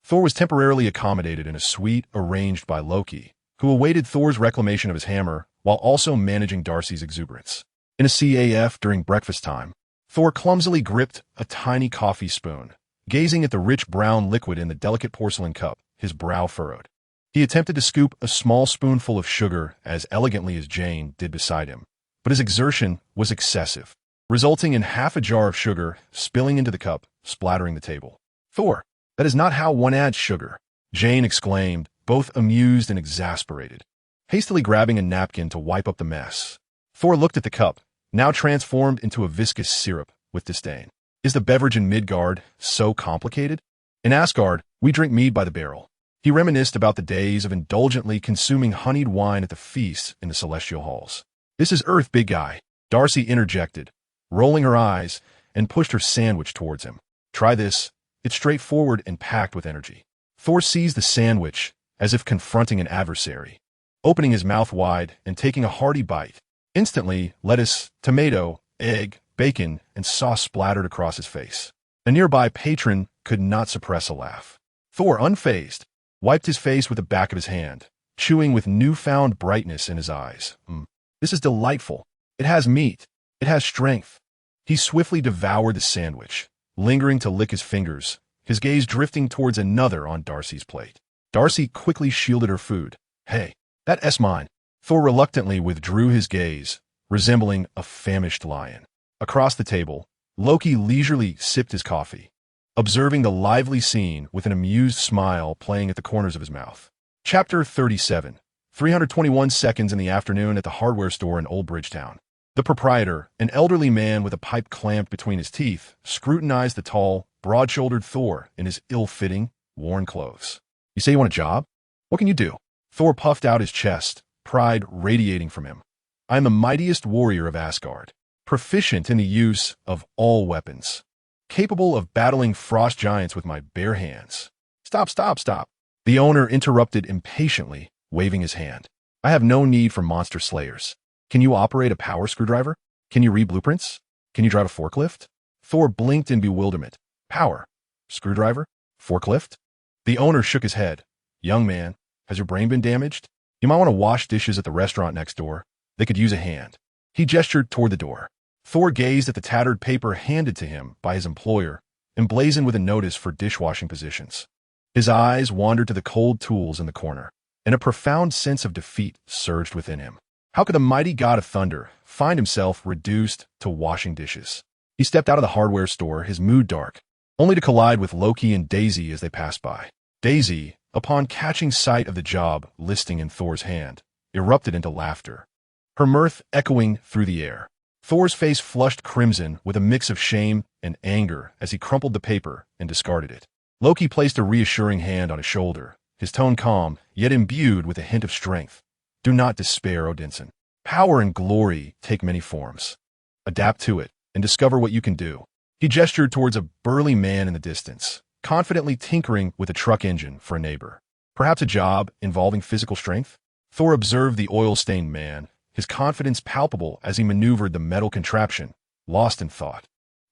Thor was temporarily accommodated in a suite arranged by Loki, who awaited Thor's reclamation of his hammer while also managing Darcy's exuberance. In a CAF during breakfast time, Thor clumsily gripped a tiny coffee spoon, gazing at the rich brown liquid in the delicate porcelain cup, his brow furrowed. He attempted to scoop a small spoonful of sugar as elegantly as Jane did beside him, but his exertion was excessive, resulting in half a jar of sugar spilling into the cup, splattering the table. "Thor, that is not how one adds sugar," Jane exclaimed, both amused and exasperated, hastily grabbing a napkin to wipe up the mess. Thor looked at the cup, now transformed into a viscous syrup, with disdain. "Is the beverage in Midgard so complicated? In Asgard, we drink mead by the barrel." He reminisced about the days of indulgently consuming honeyed wine at the feasts in the celestial halls. "This is Earth, big guy," Darcy interjected, rolling her eyes, and pushed her sandwich towards him. "Try this. It's straightforward and packed with energy." Thor seized the sandwich as if confronting an adversary, opening his mouth wide and taking a hearty bite. Instantly, lettuce, tomato, egg, bacon, and sauce splattered across his face. A nearby patron could not suppress a laugh. Thor, unfazed, wiped his face with the back of his hand, chewing with newfound brightness in his eyes. This is delightful. It has meat. It has strength." He swiftly devoured the sandwich, lingering to lick his fingers, his gaze drifting towards another on Darcy's plate. Darcy quickly shielded her food. "Hey, that's mine." Thor reluctantly withdrew his gaze, resembling a famished lion. Across the table, Loki leisurely sipped his coffee, observing the lively scene with an amused smile playing at the corners of his mouth. Chapter 37. 321 seconds in the afternoon at the hardware store in Old Bridgetown. The proprietor, an elderly man with a pipe clamped between his teeth, scrutinized the tall, broad-shouldered Thor in his ill-fitting, worn clothes. "You say you want a job? What can you do?" Thor puffed out his chest, pride radiating from him. "I am the mightiest warrior of Asgard, proficient in the use of all weapons, capable of battling frost giants with my bare hands." Stop, stop, stop. The owner interrupted impatiently, waving his hand. "I have no need for monster slayers. Can you operate a power screwdriver? Can you read blueprints? Can you drive a forklift?" Thor blinked in bewilderment. "Power? Screwdriver? Forklift?" The owner shook his head. "Young man, has your brain been damaged? You might want to wash dishes at the restaurant next door. They could use a hand." He gestured toward the door. Thor gazed at the tattered paper handed to him by his employer, emblazoned with a notice for dishwashing positions. His eyes wandered to the cold tools in the corner, and a profound sense of defeat surged within him. How could the mighty god of thunder find himself reduced to washing dishes? He stepped out of the hardware store, his mood dark, only to collide with Loki and Daisy as they passed by. Daisy, upon catching sight of the job listing in Thor's hand, erupted into laughter, her mirth echoing through the air. Thor's face flushed crimson with a mix of shame and anger as he crumpled the paper and discarded it. Loki placed a reassuring hand on his shoulder, his tone calm, yet imbued with a hint of strength. "Do not despair, Odinson. Power and glory take many forms. Adapt to it and discover what you can do." He gestured towards a burly man in the distance, confidently tinkering with a truck engine for a neighbor. Perhaps a job involving physical strength? Thor observed the oil-stained man, his confidence palpable as he maneuvered the metal contraption, lost in thought.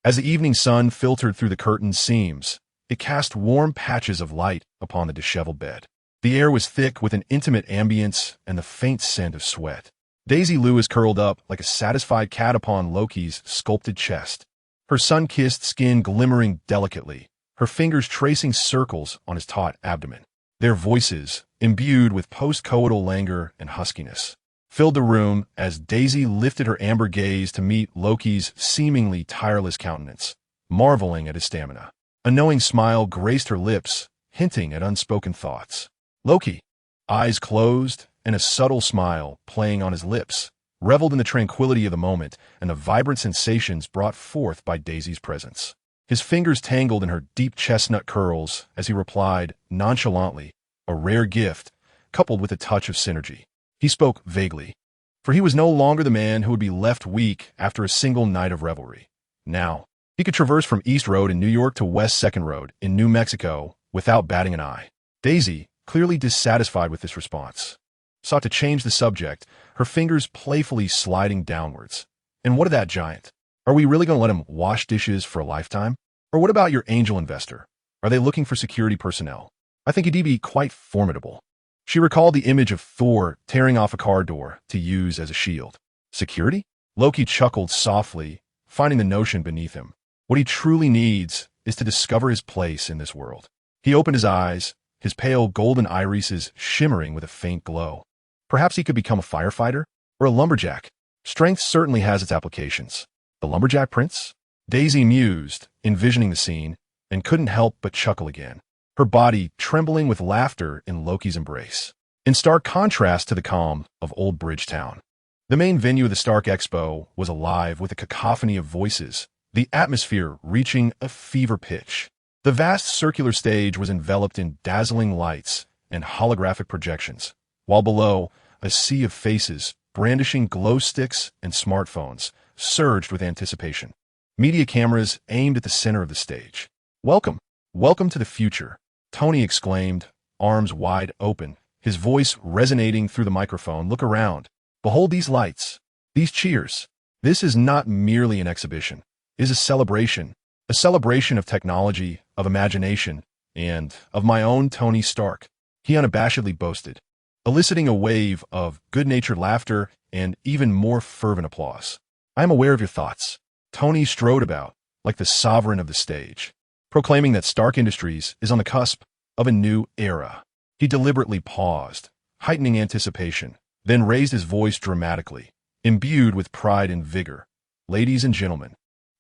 As the evening sun filtered through the curtained seams, it cast warm patches of light upon the disheveled bed. The air was thick with an intimate ambience and the faint scent of sweat. Daisy Lewis curled up like a satisfied cat upon Loki's sculpted chest, her sun-kissed skin glimmering delicately, her fingers tracing circles on his taut abdomen. Their voices, imbued with post-coital languor and huskiness, filled the room as Daisy lifted her amber gaze to meet Loki's seemingly tireless countenance, marveling at his stamina. A knowing smile graced her lips, hinting at unspoken thoughts. Loki, eyes closed and a subtle smile playing on his lips, reveled in the tranquility of the moment and the vibrant sensations brought forth by Daisy's presence. His fingers tangled in her deep chestnut curls as he replied, nonchalantly, a rare gift, coupled with a touch of synergy. He spoke vaguely, for he was no longer the man who would be left weak after a single night of revelry. Now, he could traverse from East Road in New York to West 2nd Road in New Mexico without batting an eye. Daisy, clearly dissatisfied with this response, sought to change the subject, her fingers playfully sliding downwards. "And what of that giant? Are we really going to let him wash dishes for a lifetime? Or what about your angel investor? Are they looking for security personnel? I think he'd be quite formidable." She recalled the image of Thor tearing off a car door to use as a shield. Security? Loki chuckled softly, finding the notion beneath him. What he truly needs is to discover his place in this world. He opened his eyes, his pale golden irises shimmering with a faint glow. Perhaps he could become a firefighter or a lumberjack. Strength certainly has its applications. The lumberjack prince? Daisy mused, envisioning the scene, and couldn't help but chuckle again, her body trembling with laughter in Loki's embrace. In stark contrast to the calm of Old Bridgetown, the main venue of the Stark Expo was alive with a cacophony of voices, the atmosphere reaching a fever pitch. The vast circular stage was enveloped in dazzling lights and holographic projections, while below, a sea of faces, brandishing glow sticks and smartphones, surged with anticipation. Media cameras aimed at the center of the stage. "Welcome, welcome to the future," Tony exclaimed, arms wide open, his voice resonating through the microphone. "Look around. Behold these lights, these cheers. This is not merely an exhibition. It is a celebration of technology, of imagination, and of my own Tony Stark," he unabashedly boasted, eliciting a wave of good-natured laughter and even more fervent applause. "I am aware of your thoughts." Tony strode about, like the sovereign of the stage, proclaiming that Stark Industries is on the cusp of a new era. He deliberately paused, heightening anticipation, then raised his voice dramatically, imbued with pride and vigor. "Ladies and gentlemen,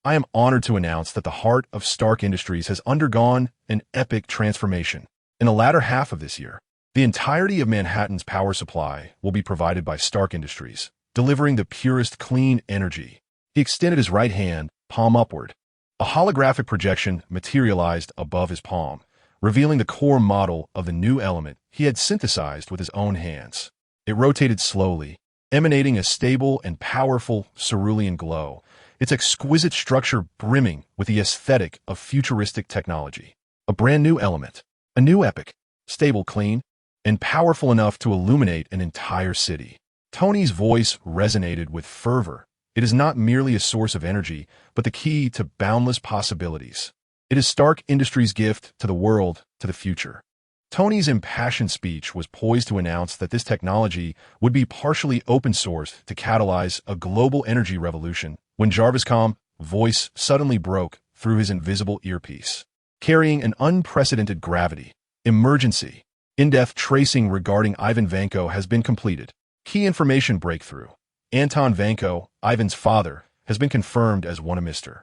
I am honored to announce that the heart of Stark Industries has undergone an epic transformation. In the latter half of this year, the entirety of Manhattan's power supply will be provided by Stark Industries, delivering the purest clean energy." He extended his right hand, palm upward. A holographic projection materialized above his palm, revealing the core model of the new element he had synthesized with his own hands. It rotated slowly, emanating a stable and powerful cerulean glow, its exquisite structure brimming with the aesthetic of futuristic technology. A brand new element, a new epic, stable, clean, and powerful enough to illuminate an entire city. Tony's voice resonated with fervor. It is not merely a source of energy, but the key to boundless possibilities. It is Stark Industries' gift to the world, to the future. Tony's impassioned speech was poised to announce that this technology would be partially open-sourced to catalyze a global energy revolution when Jarviscom's voice suddenly broke through his invisible earpiece, carrying an unprecedented gravity. "Emergency. In-depth tracing regarding Ivan Vanko has been completed. Key information breakthrough. Anton Vanko, Ivan's father, has been confirmed as one of Mr.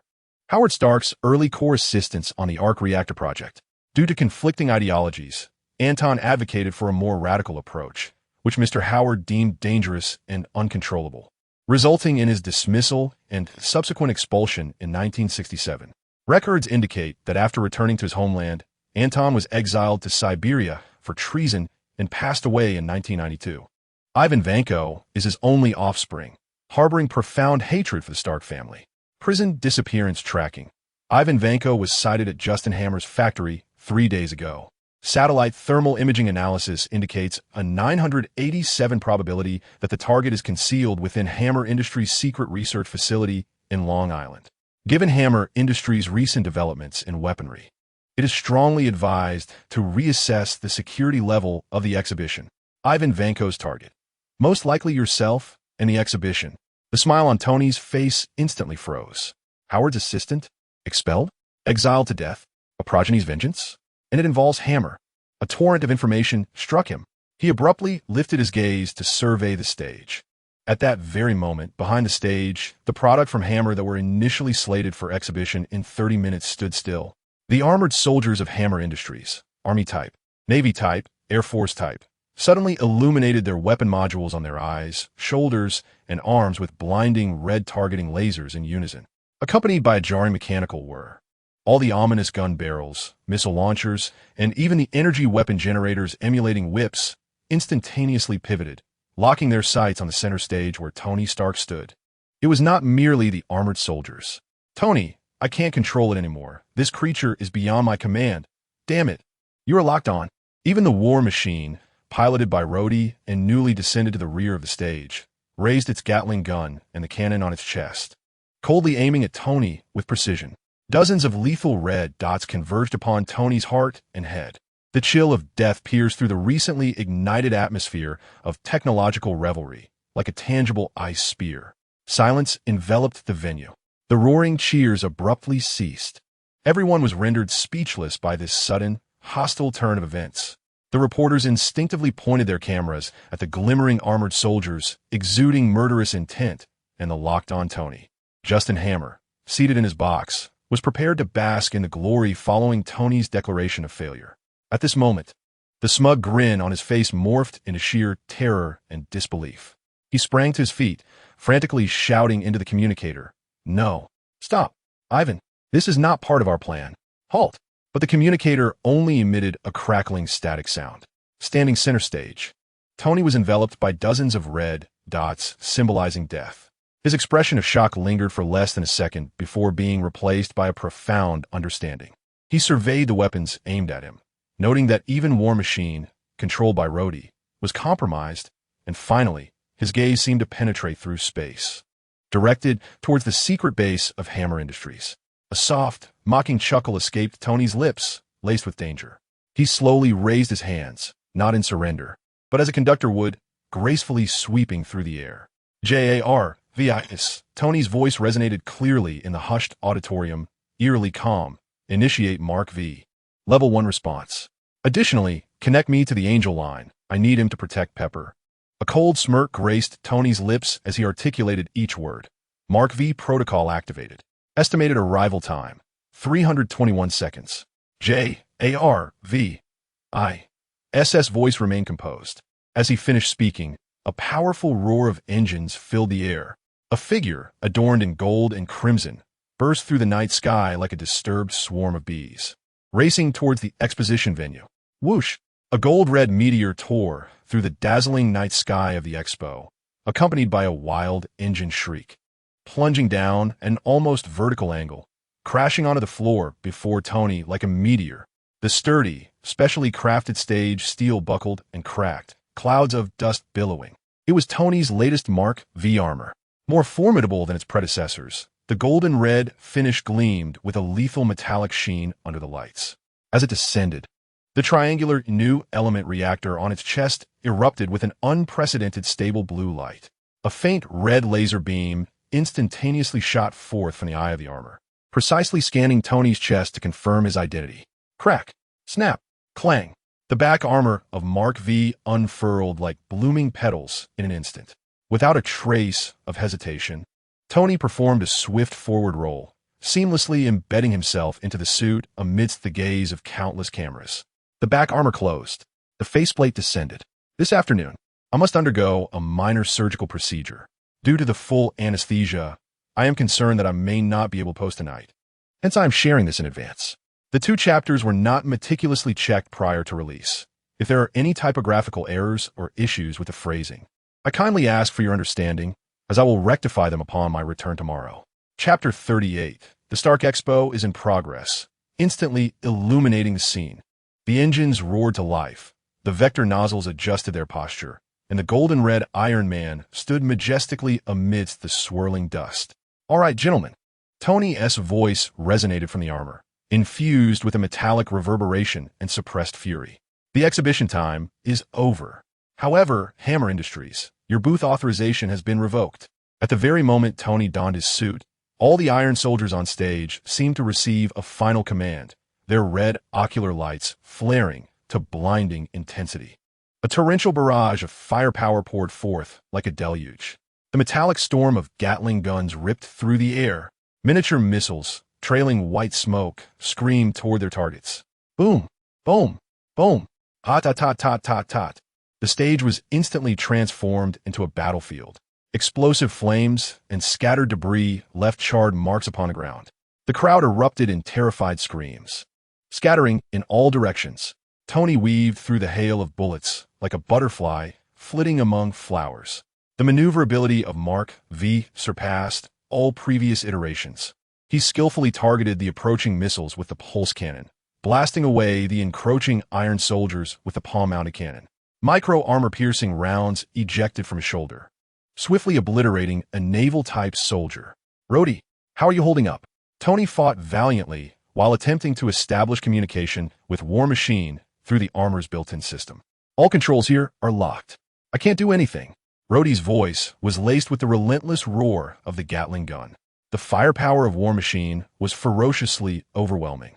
Howard Stark's early core assistants on the arc reactor project. Due to conflicting ideologies, Anton advocated for a more radical approach, which Mr. Howard deemed dangerous and uncontrollable, resulting in his dismissal and subsequent expulsion in 1967. Records indicate that after returning to his homeland, Anton was exiled to Siberia for treason and passed away in 1992. Ivan Vanko is his only offspring, harboring profound hatred for the Stark family. Prison disappearance tracking. Ivan Vanko was sighted at Justin Hammer's factory 3 days ago. Satellite thermal imaging analysis indicates a 987 probability that the target is concealed within Hammer Industries' secret research facility in Long Island. Given Hammer Industries' recent developments in weaponry, it is strongly advised to reassess the security level of the exhibition. Ivan Vanko's target. Most likely yourself and the exhibition. The smile on Tony's face instantly froze. Howard's assistant? Expelled? Exiled to death? A progeny's vengeance? And it involves Hammer. A torrent of information struck him. He abruptly lifted his gaze to survey the stage. At that very moment, behind the stage, the product from Hammer that were initially slated for exhibition in 30 minutes stood still. The armored soldiers of Hammer Industries, Army type, Navy type, Air Force type, suddenly illuminated their weapon modules on their eyes, shoulders, and arms with blinding red targeting lasers in unison, accompanied by a jarring mechanical whir. All the ominous gun barrels, missile launchers, and even the energy weapon generators emulating whips instantaneously pivoted, locking their sights on the center stage where Tony Stark stood. It was not merely the armored soldiers. "Tony, I can't control it anymore. This creature is beyond my command. Damn it. You are locked on." Even the war machine, piloted by Rhodey and newly descended to the rear of the stage, raised its Gatling gun and the cannon on its chest, coldly aiming at Tony with precision. Dozens of lethal red dots converged upon Tony's heart and head. The chill of death pierced through the recently ignited atmosphere of technological revelry, like a tangible ice spear. Silence enveloped the venue. The roaring cheers abruptly ceased. Everyone was rendered speechless by this sudden, hostile turn of events. The reporters instinctively pointed their cameras at the glimmering armored soldiers, exuding murderous intent, and the locked-on Tony. Justin Hammer, seated in his box, was prepared to bask in the glory following Tony's declaration of failure. At this moment, the smug grin on his face morphed into sheer terror and disbelief. He sprang to his feet, frantically shouting into the communicator, "No! Stop! Ivan! This is not part of our plan! Halt!" But the communicator only emitted a crackling static sound. Standing center stage, Tony was enveloped by dozens of red dots symbolizing death. His expression of shock lingered for less than a second before being replaced by a profound understanding. He surveyed the weapons aimed at him, noting that even War Machine, controlled by Rhodey, was compromised, and finally, his gaze seemed to penetrate through space, directed towards the secret base of Hammer Industries. A soft, mocking chuckle escaped Tony's lips, laced with danger. He slowly raised his hands, not in surrender, but as a conductor would, gracefully sweeping through the air. "JARVIS." Tony's voice resonated clearly in the hushed auditorium, eerily calm. "Initiate Mark V. Level 1 response. Additionally, connect me to the Angel line. I need him to protect Pepper." A cold smirk graced Tony's lips as he articulated each word. Mark V protocol activated. Estimated arrival time, 321 seconds. JARVIS. Voice remained composed. As he finished speaking, a powerful roar of engines filled the air. A figure, adorned in gold and crimson, burst through the night sky like a disturbed swarm of bees. Racing towards the exposition venue. Whoosh! A gold-red meteor tore through the dazzling night sky of the expo, accompanied by a wild engine shriek. Plunging down an almost vertical angle, crashing onto the floor before Tony like a meteor. The sturdy, specially crafted stage steel buckled and cracked, clouds of dust billowing. It was Tony's latest Mark V armor. More formidable than its predecessors, the golden red finish gleamed with a lethal metallic sheen under the lights. As it descended, the triangular new element reactor on its chest erupted with an unprecedented stable blue light. A faint red laser beam instantaneously shot forth from the eye of the armor, precisely scanning Tony's chest to confirm his identity. Crack, snap, clang. The back armor of Mark V unfurled like blooming petals in an instant. Without a trace of hesitation, Tony performed a swift forward roll, seamlessly embedding himself into the suit amidst the gaze of countless cameras. The back armor closed. The faceplate descended. "This afternoon, I must undergo a minor surgical procedure. Due to the full anesthesia, I am concerned that I may not be able to post tonight. Hence I am sharing this in advance." The 2 chapters were not meticulously checked prior to release. If there are any typographical errors or issues with the phrasing, I kindly ask for your understanding, as I will rectify them upon my return tomorrow. Chapter 38. The Stark Expo is in progress, instantly illuminating the scene. The engines roared to life, the vector nozzles adjusted their posture, and the golden-red Iron Man stood majestically amidst the swirling dust. "All right, gentlemen." Tony's voice resonated from the armor, infused with a metallic reverberation and suppressed fury. "The exhibition time is over. However, Hammer Industries, your booth authorization has been revoked." At the very moment Tony donned his suit, all the Iron Soldiers on stage seemed to receive a final command, their red ocular lights flaring to blinding intensity. A torrential barrage of firepower poured forth like a deluge. The metallic storm of Gatling guns ripped through the air. Miniature missiles, trailing white smoke, screamed toward their targets. Boom! Boom! Boom! Tot-tot-tot-tot-tot-tot. The stage was instantly transformed into a battlefield. Explosive flames and scattered debris left charred marks upon the ground. The crowd erupted in terrified screams. Scattering in all directions, Tony weaved through the hail of bullets like a butterfly flitting among flowers. The maneuverability of Mark V surpassed all previous iterations. He skillfully targeted the approaching missiles with the pulse cannon, blasting away the encroaching Iron Soldiers with the palm-mounted cannon. Micro-armor-piercing rounds ejected from his shoulder, swiftly obliterating a naval-type soldier. "Rhodey, how are you holding up?" Tony fought valiantly while attempting to establish communication with War Machine through the armor's built-in system. "All controls here are locked. I can't do anything." Rhodey's voice was laced with the relentless roar of the Gatling gun. The firepower of War Machine was ferociously overwhelming.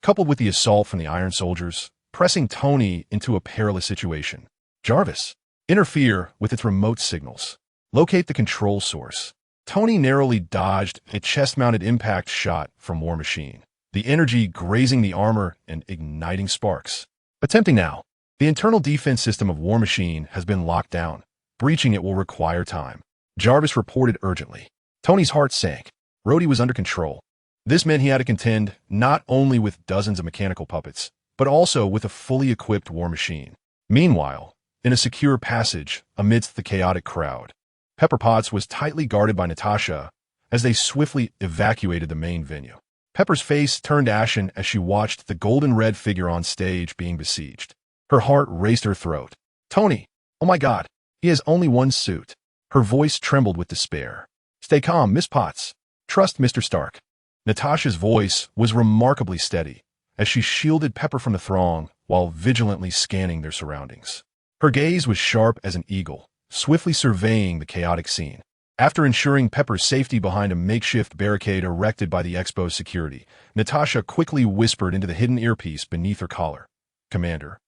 Coupled with the assault from the Iron Soldiers, pressing Tony into a perilous situation. Jarvis, interfere with its remote signals. Locate the control source. Tony narrowly dodged a chest-mounted impact shot from War Machine, the energy grazing the armor and igniting sparks. Attempting now. The internal defense system of War Machine has been locked down. Breaching it will require time. Jarvis reported urgently. Tony's heart sank. Rhodey was under control. This meant he had to contend not only with dozens of mechanical puppets, but also with a fully equipped War Machine. Meanwhile, in a secure passage amidst the chaotic crowd, Pepper Potts was tightly guarded by Natasha as they swiftly evacuated the main venue. Pepper's face turned ashen as she watched the golden-red figure on stage being besieged. Her heart raced her throat. Tony, oh my God, he has only one suit. Her voice trembled with despair. Stay calm, Miss Potts. Trust Mr. Stark. Natasha's voice was remarkably steady as she shielded Pepper from the throng while vigilantly scanning their surroundings. Her gaze was sharp as an eagle, swiftly surveying the chaotic scene. After ensuring Pepper's safety behind a makeshift barricade erected by the expo's security, Natasha quickly whispered into the hidden earpiece beneath her collar. Commander,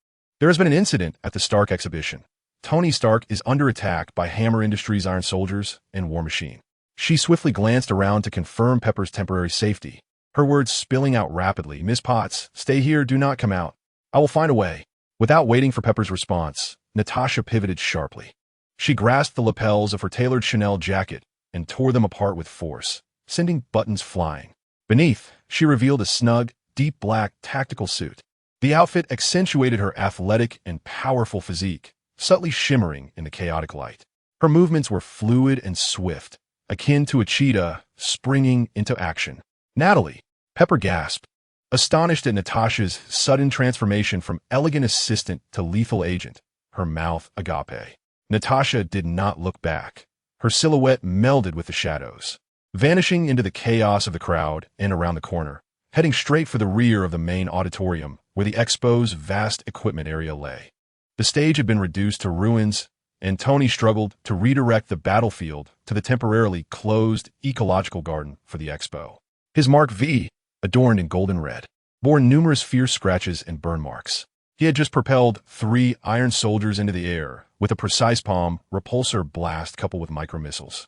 there has been an incident at the Stark exhibition. Tony Stark is under attack by Hammer Industries Iron Soldiers and War Machine. She swiftly glanced around to confirm Pepper's temporary safety, her words spilling out rapidly. Miss Potts, stay here, do not come out. I will find a way. Without waiting for Pepper's response, Natasha pivoted sharply. She grasped the lapels of her tailored Chanel jacket and tore them apart with force, sending buttons flying. Beneath, she revealed a snug, deep black tactical suit. The outfit accentuated her athletic and powerful physique, subtly shimmering in the chaotic light. Her movements were fluid and swift, akin to a cheetah springing into action. Natalie, Pepper gasped, astonished at Natasha's sudden transformation from elegant assistant to lethal agent, her mouth agape. Natasha did not look back. Her silhouette melded with the shadows, vanishing into the chaos of the crowd and around the corner, heading straight for the rear of the main auditorium where the expo's vast equipment area lay. The stage had been reduced to ruins, and Tony struggled to redirect the battlefield to the temporarily closed ecological garden for the expo. His Mark V, adorned in golden red, bore numerous fierce scratches and burn marks. He had just propelled 3 Iron Soldiers into the air with a precise palm repulsor blast coupled with micromissiles,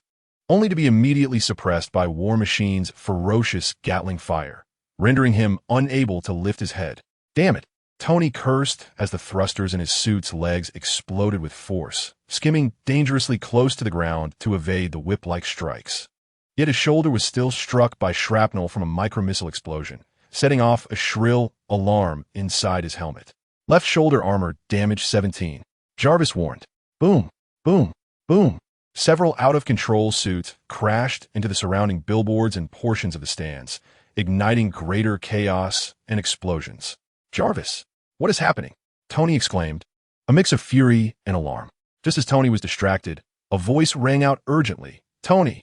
only to be immediately suppressed by War Machine's ferocious Gatling fire, rendering him unable to lift his head. Damn it! Tony cursed as the thrusters in his suit's legs exploded with force, skimming dangerously close to the ground to evade the whip-like strikes. Yet his shoulder was still struck by shrapnel from a micromissile explosion, setting off a shrill alarm inside his helmet. Left shoulder armor damage 17. Jarvis warned. Boom, boom, boom. Several out-of-control suits crashed into the surrounding billboards and portions of the stands, igniting greater chaos and explosions. Jarvis, what is happening? Tony exclaimed, a mix of fury and alarm. Just as Tony was distracted, a voice rang out urgently. Tony,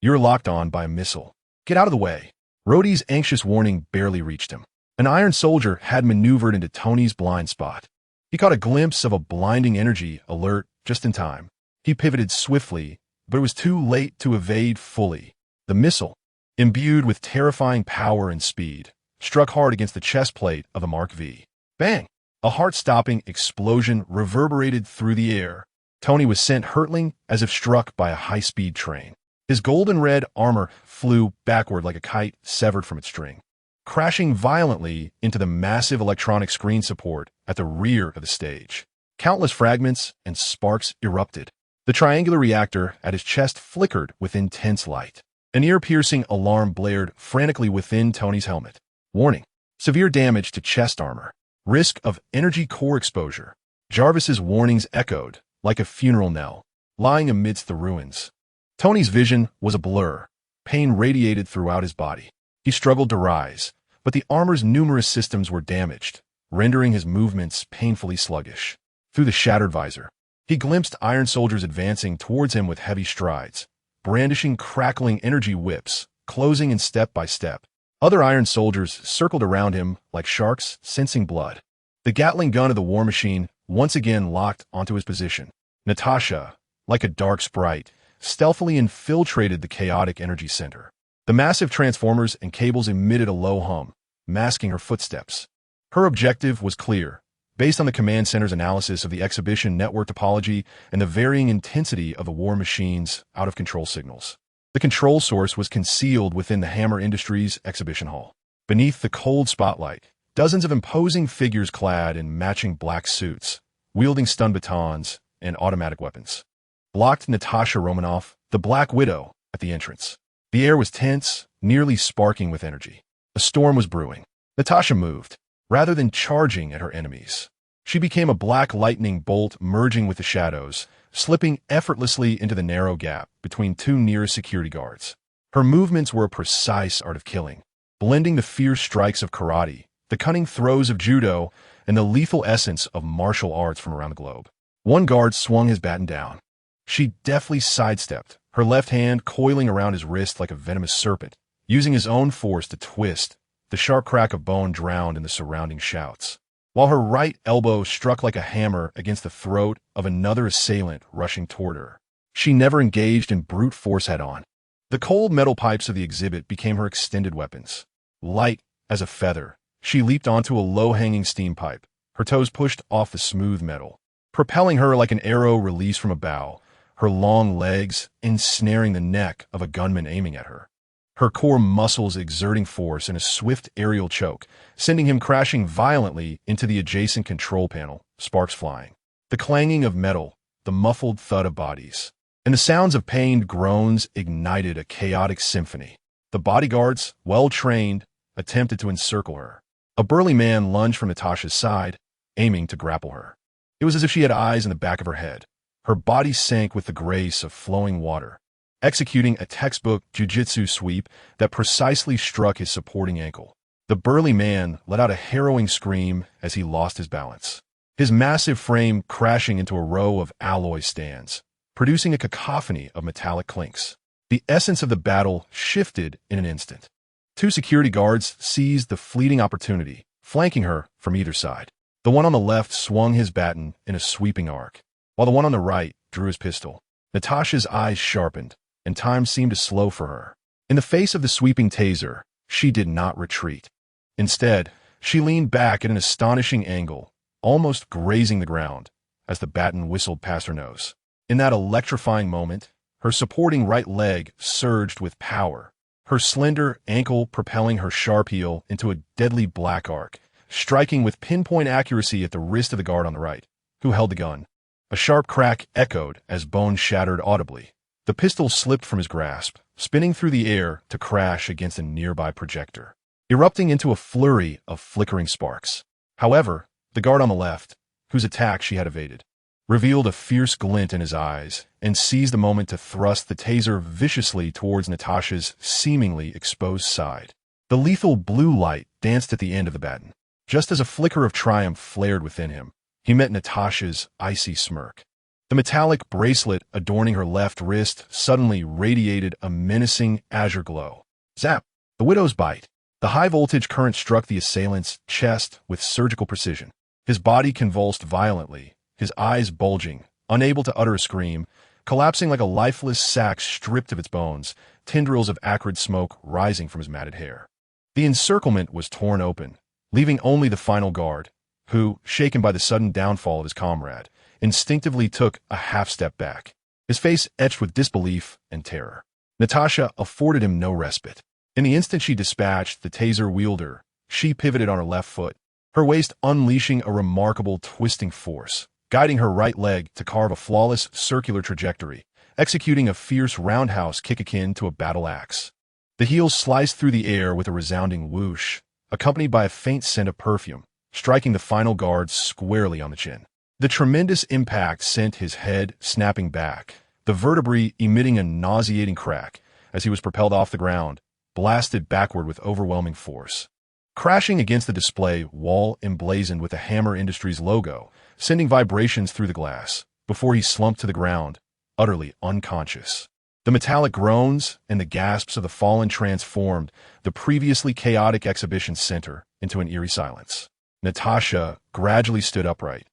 you're locked on by a missile. Get out of the way. Rhodey's anxious warning barely reached him. An Iron Soldier had maneuvered into Tony's blind spot. He caught a glimpse of a blinding energy alert just in time. He pivoted swiftly, but it was too late to evade fully. The missile, imbued with terrifying power and speed, struck hard against the chest plate of the Mark V. Bang! A heart-stopping explosion reverberated through the air. Tony was sent hurtling as if struck by a high-speed train. His golden-red armor flew backward like a kite severed from its string, crashing violently into the massive electronic screen support at the rear of the stage. Countless fragments and sparks erupted. The triangular reactor at his chest flickered with intense light. An ear-piercing alarm blared frantically within Tony's helmet. Warning: severe damage to chest armor. Risk of energy core exposure. Jarvis's warnings echoed like a funeral knell, lying amidst the ruins. Tony's vision was a blur. Pain radiated throughout his body. He struggled to rise, but the armor's numerous systems were damaged, rendering his movements painfully sluggish. Through the shattered visor, he glimpsed Iron Soldiers advancing towards him with heavy strides, brandishing crackling energy whips, closing in step by step. Other Iron Soldiers circled around him like sharks sensing blood. The Gatling gun of the War Machine once again locked onto his position. Natasha, like a dark sprite, stealthily infiltrated the chaotic energy center. The massive transformers and cables emitted a low hum, masking her footsteps. Her objective was clear. Based on the command center's analysis of the exhibition network topology and the varying intensity of the war machine's out-of-control signals, the control source was concealed within the Hammer Industries exhibition hall. Beneath the cold spotlight, dozens of imposing figures clad in matching black suits, wielding stun batons and automatic weapons, blocked Natasha Romanoff, the Black Widow, at the entrance. The air was tense, nearly sparking with energy. A storm was brewing. Natasha moved. Rather than charging at her enemies, she became a black lightning bolt merging with the shadows, slipping effortlessly into the narrow gap between two nearest security guards. Her movements were a precise art of killing, blending the fierce strikes of karate, the cunning throws of judo, and the lethal essence of martial arts from around the globe. One guard swung his baton down. She deftly sidestepped, her left hand coiling around his wrist like a venomous serpent, using his own force to twist. The sharp crack of bone drowned in the surrounding shouts, while her right elbow struck like a hammer against the throat of another assailant rushing toward her. She never engaged in brute force head-on. The cold metal pipes of the exhibit became her extended weapons. Light as a feather, she leaped onto a low-hanging steam pipe, her toes pushed off the smooth metal, propelling her like an arrow released from a bow, her long legs ensnaring the neck of a gunman aiming at her. Her core muscles exerting force in a swift aerial choke, sending him crashing violently into the adjacent control panel, sparks flying. The clanging of metal, the muffled thud of bodies, and the sounds of pained groans ignited a chaotic symphony. The bodyguards, well-trained, attempted to encircle her. A burly man lunged from Natasha's side, aiming to grapple her. It was as if she had eyes in the back of her head. Her body sank with the grace of flowing water, executing a textbook jiu-jitsu sweep that precisely struck his supporting ankle. The burly man let out a harrowing scream as he lost his balance, his massive frame crashing into a row of alloy stands, producing a cacophony of metallic clinks. The essence of the battle shifted in an instant. Two security guards seized the fleeting opportunity, flanking her from either side. The one on the left swung his baton in a sweeping arc, while the one on the right drew his pistol. Natasha's eyes sharpened, and time seemed to slow for her. In the face of the sweeping taser, she did not retreat. Instead, she leaned back at an astonishing angle, almost grazing the ground, as the baton whistled past her nose. In that electrifying moment, her supporting right leg surged with power, her slender ankle propelling her sharp heel into a deadly black arc, striking with pinpoint accuracy at the wrist of the guard on the right, who held the gun. A sharp crack echoed as bone shattered audibly. The pistol slipped from his grasp, spinning through the air to crash against a nearby projector, erupting into a flurry of flickering sparks. However, the guard on the left, whose attack she had evaded, revealed a fierce glint in his eyes and seized the moment to thrust the taser viciously towards Natasha's seemingly exposed side. The lethal blue light danced at the end of the baton. Just as a flicker of triumph flared within him, he met Natasha's icy smirk. The metallic bracelet adorning her left wrist suddenly radiated a menacing azure glow. Zap! The widow's bite. The high-voltage current struck the assailant's chest with surgical precision. His body convulsed violently, his eyes bulging, unable to utter a scream, collapsing like a lifeless sack stripped of its bones, tendrils of acrid smoke rising from his matted hair. The encirclement was torn open, leaving only the final guard, who, shaken by the sudden downfall of his comrade, instinctively took a half-step back, his face etched with disbelief and terror. Natasha afforded him no respite. In the instant she dispatched the taser wielder, she pivoted on her left foot, her waist unleashing a remarkable twisting force, guiding her right leg to carve a flawless circular trajectory, executing a fierce roundhouse kick akin to a battle axe. The heels sliced through the air with a resounding whoosh, accompanied by a faint scent of perfume, striking the final guard squarely on the chin. The tremendous impact sent his head snapping back, the vertebrae emitting a nauseating crack as he was propelled off the ground, blasted backward with overwhelming force. Crashing against the display wall emblazoned with the Hammer Industries logo, sending vibrations through the glass, before he slumped to the ground, utterly unconscious. The metallic groans and the gasps of the fallen transformed the previously chaotic exhibition center into an eerie silence. Natasha gradually stood upright,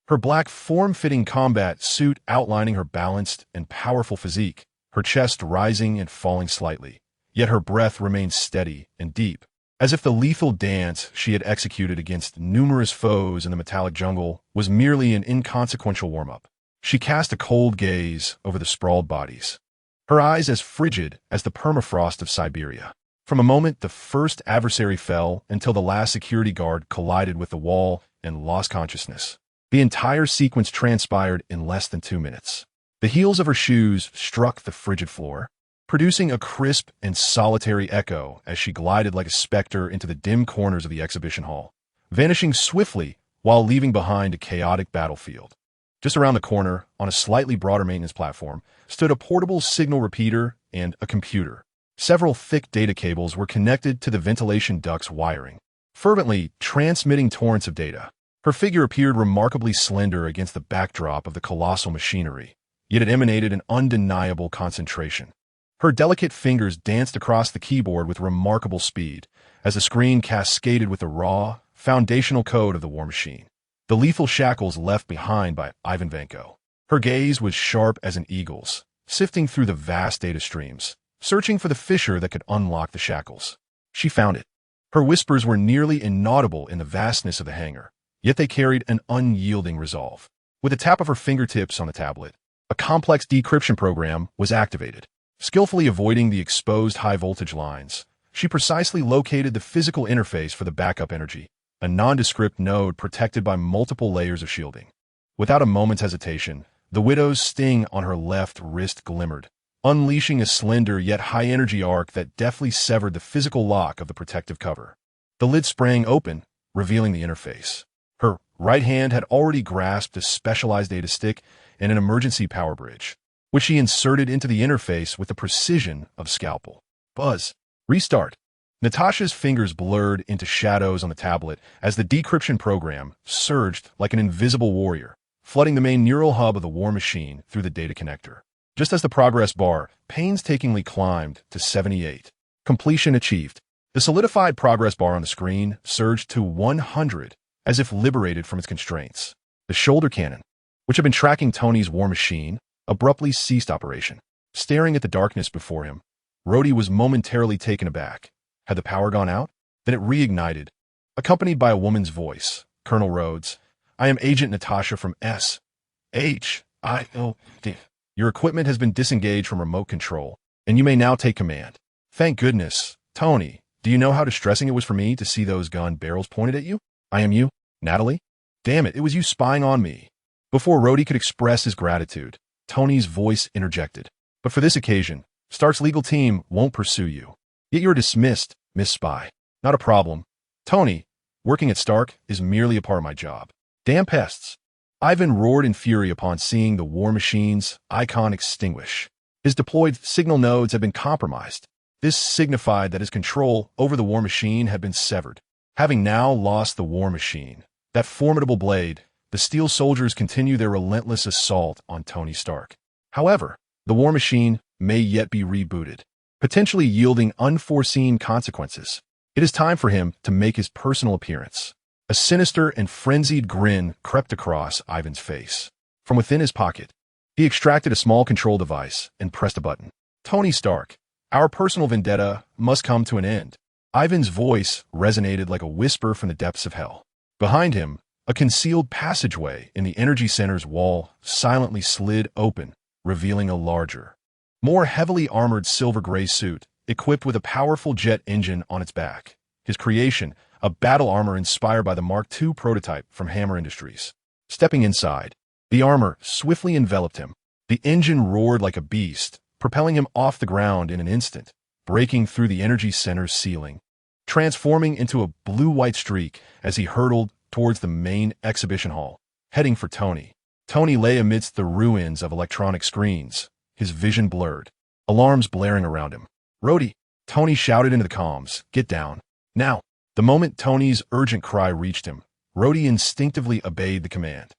her black form-fitting combat suit outlining her balanced and powerful physique, her chest rising and falling slightly, yet her breath remained steady and deep, as if the lethal dance she had executed against numerous foes in the metallic jungle was merely an inconsequential warm-up. She cast a cold gaze over the sprawled bodies, her eyes as frigid as the permafrost of Siberia. From a moment the first adversary fell until the last security guard collided with the wall and lost consciousness. The entire sequence transpired in less than 2 minutes. The heels of her shoes struck the frigid floor, producing a crisp and solitary echo as she glided like a specter into the dim corners of the exhibition hall, vanishing swiftly while leaving behind a chaotic battlefield. Just around the corner, on a slightly broader maintenance platform, stood a portable signal repeater and a computer. Several thick data cables were connected to the ventilation duct's wiring, fervently transmitting torrents of data. Her figure appeared remarkably slender against the backdrop of the colossal machinery, yet it emanated an undeniable concentration. Her delicate fingers danced across the keyboard with remarkable speed, as the screen cascaded with the raw, foundational code of the war machine, the lethal shackles left behind by Ivan Vanko. Her gaze was sharp as an eagle's, sifting through the vast data streams, searching for the fissure that could unlock the shackles. She found it. Her whispers were nearly inaudible in the vastness of the hangar, yet they carried an unyielding resolve. With a tap of her fingertips on the tablet, a complex decryption program was activated. Skillfully avoiding the exposed high-voltage lines, she precisely located the physical interface for the backup energy, a nondescript node protected by multiple layers of shielding. Without a moment's hesitation, the widow's sting on her left wrist glimmered, unleashing a slender yet high-energy arc that deftly severed the physical lock of the protective cover. The lid sprang open, revealing the interface. Her right hand had already grasped a specialized data stick and an emergency power bridge, which she inserted into the interface with the precision of a scalpel. Buzz. Restart. Natasha's fingers blurred into shadows on the tablet as the decryption program surged like an invisible warrior, flooding the main neural hub of the war machine through the data connector. Just as the progress bar painstakingly climbed to 78. Completion achieved. The solidified progress bar on the screen surged to 100, as if liberated from its constraints. The shoulder cannon, which had been tracking Tony's war machine, abruptly ceased operation. Staring at the darkness before him, Rhodey was momentarily taken aback. Had the power gone out? Then it reignited, accompanied by a woman's voice. Colonel Rhodes, I am Agent Natasha from S.H.I.O.D. Your equipment has been disengaged from remote control, and you may now take command. Thank goodness. Tony, do you know how distressing it was for me to see those gun barrels pointed at you? I am you, Natalie? Damn it, it was you spying on me. Before Rhodey could express his gratitude, Tony's voice interjected. But for this occasion, Stark's legal team won't pursue you. Yet you're dismissed, Miss Spy. Not a problem. Tony, working at Stark is merely a part of my job. Damn pests. Ivan roared in fury upon seeing the war machine's icon extinguish. His deployed signal nodes had been compromised. This signified that his control over the war machine had been severed. Having now lost the war machine, that formidable blade, the Steel Soldiers continue their relentless assault on Tony Stark. However, the war machine may yet be rebooted, potentially yielding unforeseen consequences. It is time for him to make his personal appearance. A sinister and frenzied grin crept across Ivan's face. From within his pocket, he extracted a small control device and pressed a button. Tony Stark, our personal vendetta must come to an end. Ivan's voice resonated like a whisper from the depths of hell. Behind him, a concealed passageway in the energy center's wall silently slid open, revealing a larger, more heavily armored silver-gray suit, equipped with a powerful jet engine on its back. His creation, a battle armor inspired by the Mark II prototype from Hammer Industries. Stepping inside, the armor swiftly enveloped him. The engine roared like a beast, propelling him off the ground in an instant, breaking through the energy center's ceiling, transforming into a blue-white streak as he hurtled towards the main exhibition hall, heading for Tony. Tony lay amidst the ruins of electronic screens, his vision blurred, alarms blaring around him. Rhodey, Tony shouted into the comms, get down. Now. The moment Tony's urgent cry reached him, Rhodey instinctively obeyed the command.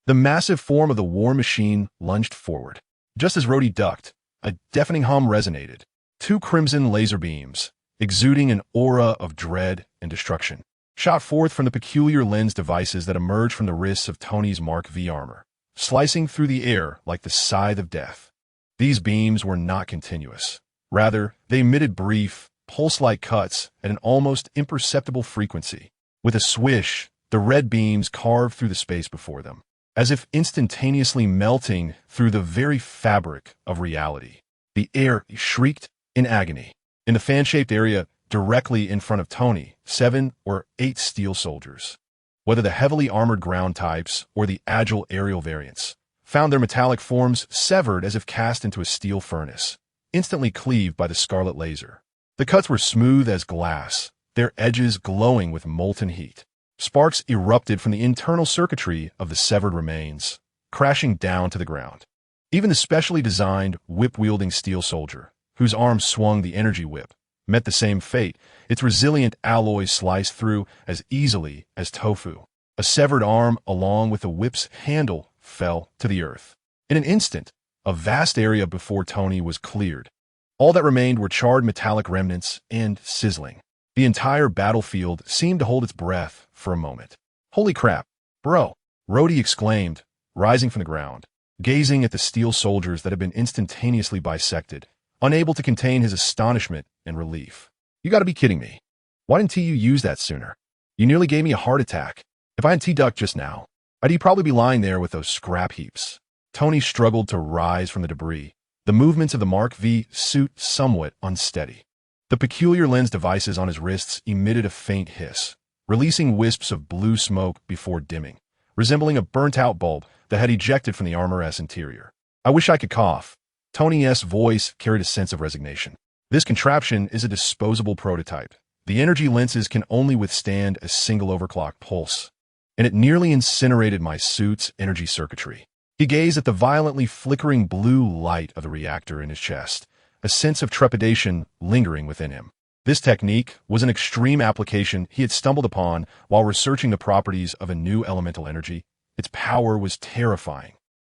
The massive form of the war machine lunged forward. Just as Rhodey ducked, a deafening hum resonated. 2 crimson laser beams, exuding an aura of dread and destruction, shot forth from the peculiar lens devices that emerged from the wrists of Tony's Mark V armor, slicing through the air like the scythe of death. These beams were not continuous. Rather, they emitted brief, pulse-like cuts at an almost imperceptible frequency. With a swish, the red beams carved through the space before them, as if instantaneously melting through the very fabric of reality. The air shrieked in agony. In the fan-shaped area directly in front of Tony, 7 or 8 steel soldiers, whether the heavily armored ground types or the agile aerial variants, found their metallic forms severed as if cast into a steel furnace, instantly cleaved by the scarlet laser. The cuts were smooth as glass, their edges glowing with molten heat. Sparks erupted from the internal circuitry of the severed remains, crashing down to the ground. Even the specially designed, whip-wielding steel soldier, whose arm swung the energy whip, met the same fate, its resilient alloy sliced through as easily as tofu. A severed arm, along with the whip's handle, fell to the earth. In an instant, a vast area before Tony was cleared. All that remained were charred metallic remnants and sizzling. The entire battlefield seemed to hold its breath for a moment. "Holy crap, bro!" Rhodey exclaimed, rising from the ground, gazing at the steel soldiers that had been instantaneously bisected, unable to contain his astonishment and relief. "You gotta be kidding me. Why didn't you use that sooner? You nearly gave me a heart attack. If I had T-ducked just now, I'd probably be lying there with those scrap heaps." Tony struggled to rise from the debris, the movements of the Mark V suit somewhat unsteady. The peculiar lens devices on his wrists emitted a faint hiss, releasing wisps of blue smoke before dimming, resembling a burnt-out bulb that had ejected from the Armor-S interior. "I wish I could cough." Tony's voice carried a sense of resignation. "This contraption is a disposable prototype. The energy lenses can only withstand a single overclock pulse, and it nearly incinerated my suit's energy circuitry." He gazed at the violently flickering blue light of the reactor in his chest, a sense of trepidation lingering within him. This technique was an extreme application he had stumbled upon while researching the properties of a new elemental energy. Its power was terrifying.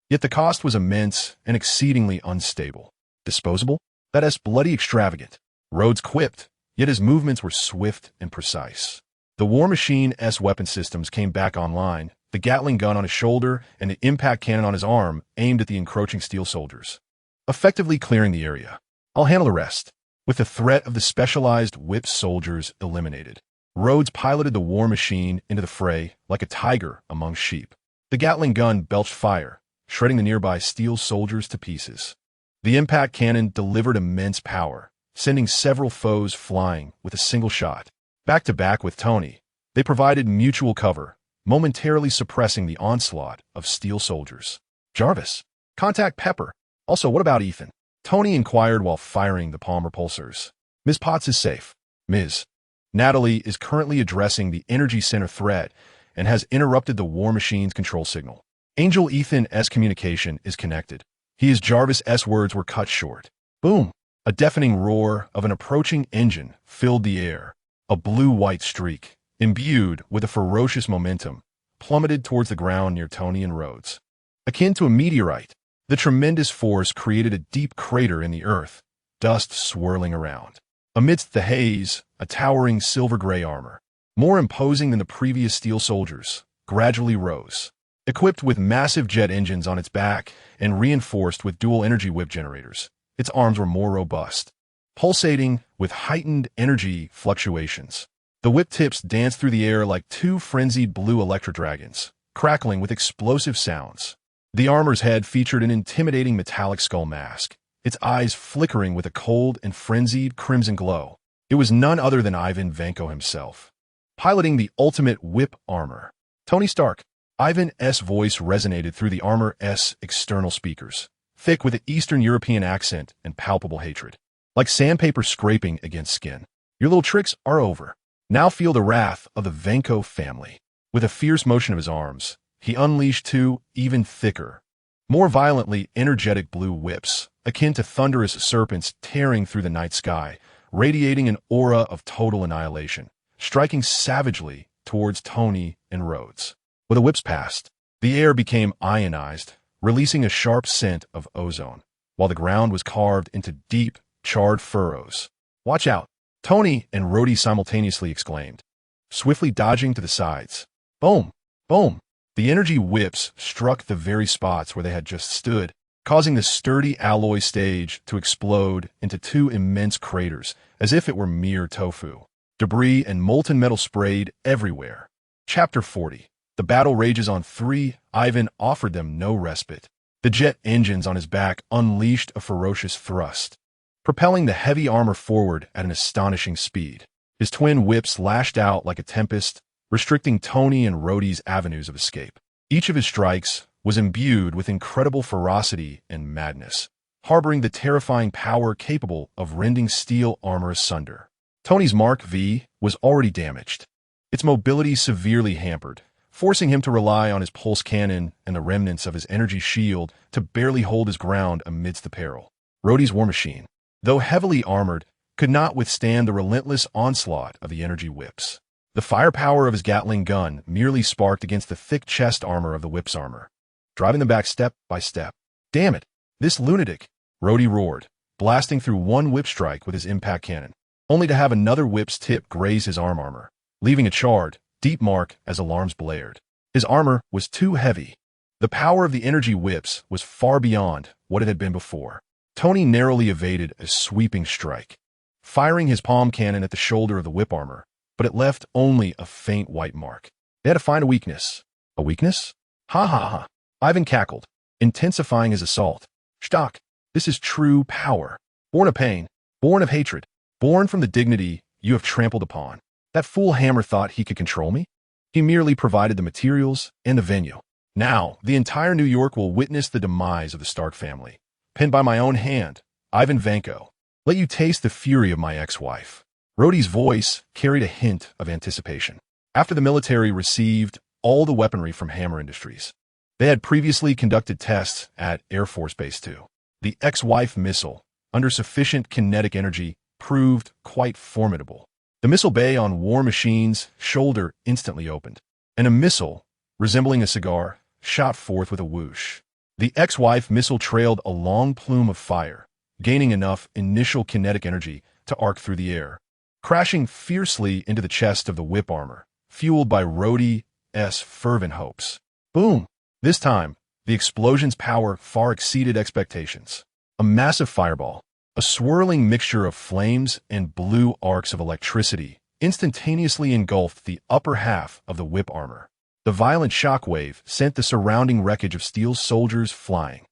Yet the cost was immense and exceedingly unstable. Disposable? That is bloody extravagant. Rhodes quipped, yet his movements were swift and precise. The War Machine's weapon systems came back online, the Gatling gun on his shoulder and the impact cannon on his arm aimed at the encroaching steel soldiers, effectively clearing the area. "I'll handle the rest." With the threat of the specialized whip soldiers eliminated, Rhodes piloted the War Machine into the fray like a tiger among sheep. The Gatling gun belched fire, shredding the nearby steel soldiers to pieces. The impact cannon delivered immense power, sending several foes flying with a single shot. Back to back with Tony, they provided mutual cover, momentarily suppressing the onslaught of steel soldiers. "Jarvis, contact Pepper. Also, what about Ethan?" Tony inquired while firing the palm repulsors. "Ms. Potts is safe. Ms. Natalie is currently addressing the energy center threat and has interrupted the War Machine's control signal. Angel Ethan's communication is connected. His Jarvis's words were cut short. Boom! A deafening roar of an approaching engine filled the air. A blue-white streak, imbued with a ferocious momentum, plummeted towards the ground near Tony and Rhodes. Akin to a meteorite, the tremendous force created a deep crater in the earth, dust swirling around. Amidst the haze, a towering silver-gray armor, more imposing than the previous steel soldiers, gradually rose. Equipped with massive jet engines on its back and reinforced with dual energy whip generators, its arms were more robust, pulsating with heightened energy fluctuations. The whip tips danced through the air like two frenzied blue electro-dragons, crackling with explosive sounds. The armor's head featured an intimidating metallic skull mask, its eyes flickering with a cold and frenzied crimson glow. It was none other than Ivan Vanko himself, piloting the ultimate whip armor. Tony Stark. Ivan's voice resonated through the armor's external speakers, thick with an Eastern European accent and palpable hatred, like sandpaper scraping against skin. Your little tricks are over. Now feel the wrath of the Vanko family. With a fierce motion of his arms, he unleashed two even thicker, more violently energetic blue whips, akin to thunderous serpents tearing through the night sky, radiating an aura of total annihilation, striking savagely towards Tony and Rhodes. When the whips passed, the air became ionized, releasing a sharp scent of ozone, while the ground was carved into deep, charred furrows. "Watch out!" Tony and Rhodey simultaneously exclaimed, swiftly dodging to the sides. Boom! Boom! The energy whips struck the very spots where they had just stood, causing the sturdy alloy stage to explode into two immense craters, as if it were mere tofu. Debris and molten metal sprayed everywhere. Chapter 40. The battle rages on 3. Ivan offered them no respite. The jet engines on his back unleashed a ferocious thrust, propelling the heavy armor forward at an astonishing speed. His twin whips lashed out like a tempest, restricting Tony and Rhodey's avenues of escape. Each of his strikes was imbued with incredible ferocity and madness, harboring the terrifying power capable of rending steel armor asunder. Tony's Mark V was already damaged, its mobility severely hampered, forcing him to rely on his pulse cannon and the remnants of his energy shield to barely hold his ground amidst the peril. Rhodey's war machine, though heavily armored, could not withstand the relentless onslaught of the energy whips. The firepower of his Gatling gun merely sparked against the thick chest armor of the whip's armor, driving them back step by step. "Damn it, this lunatic!" Rhodey roared, blasting through one whip strike with his impact cannon, only to have another whip's tip graze his arm armor, leaving a charred, deep mark as alarms blared. His armor was too heavy. The power of the energy whips was far beyond what it had been before. Tony narrowly evaded a sweeping strike, firing his palm cannon at the shoulder of the whip armor, but it left only a faint white mark. They had to find a weakness. A weakness? Ha ha ha. Ivan cackled, intensifying his assault. "Stock, this is true power. Born of pain, born of hatred, born from the dignity you have trampled upon. That fool Hammer thought he could control me? He merely provided the materials and the venue. Now, the entire New York will witness the demise of the Stark family. Pinned by my own hand, Ivan Vanko. Let you taste the fury of my ex-wife." Rhodey's voice carried a hint of anticipation. After the military received all the weaponry from Hammer Industries, they had previously conducted tests at Air Force Base 2. The ex-wife missile, under sufficient kinetic energy, proved quite formidable. The missile bay on War Machine's shoulder instantly opened, and a missile, resembling a cigar, shot forth with a whoosh. The ex-wife missile trailed a long plume of fire, gaining enough initial kinetic energy to arc through the air, crashing fiercely into the chest of the whip armor, fueled by Rhodey's fervent hopes. Boom! This time, the explosion's power far exceeded expectations. A massive fireball, a swirling mixture of flames and blue arcs of electricity, instantaneously engulfed the upper half of the whip armor. The violent shockwave sent the surrounding wreckage of steel soldiers flying.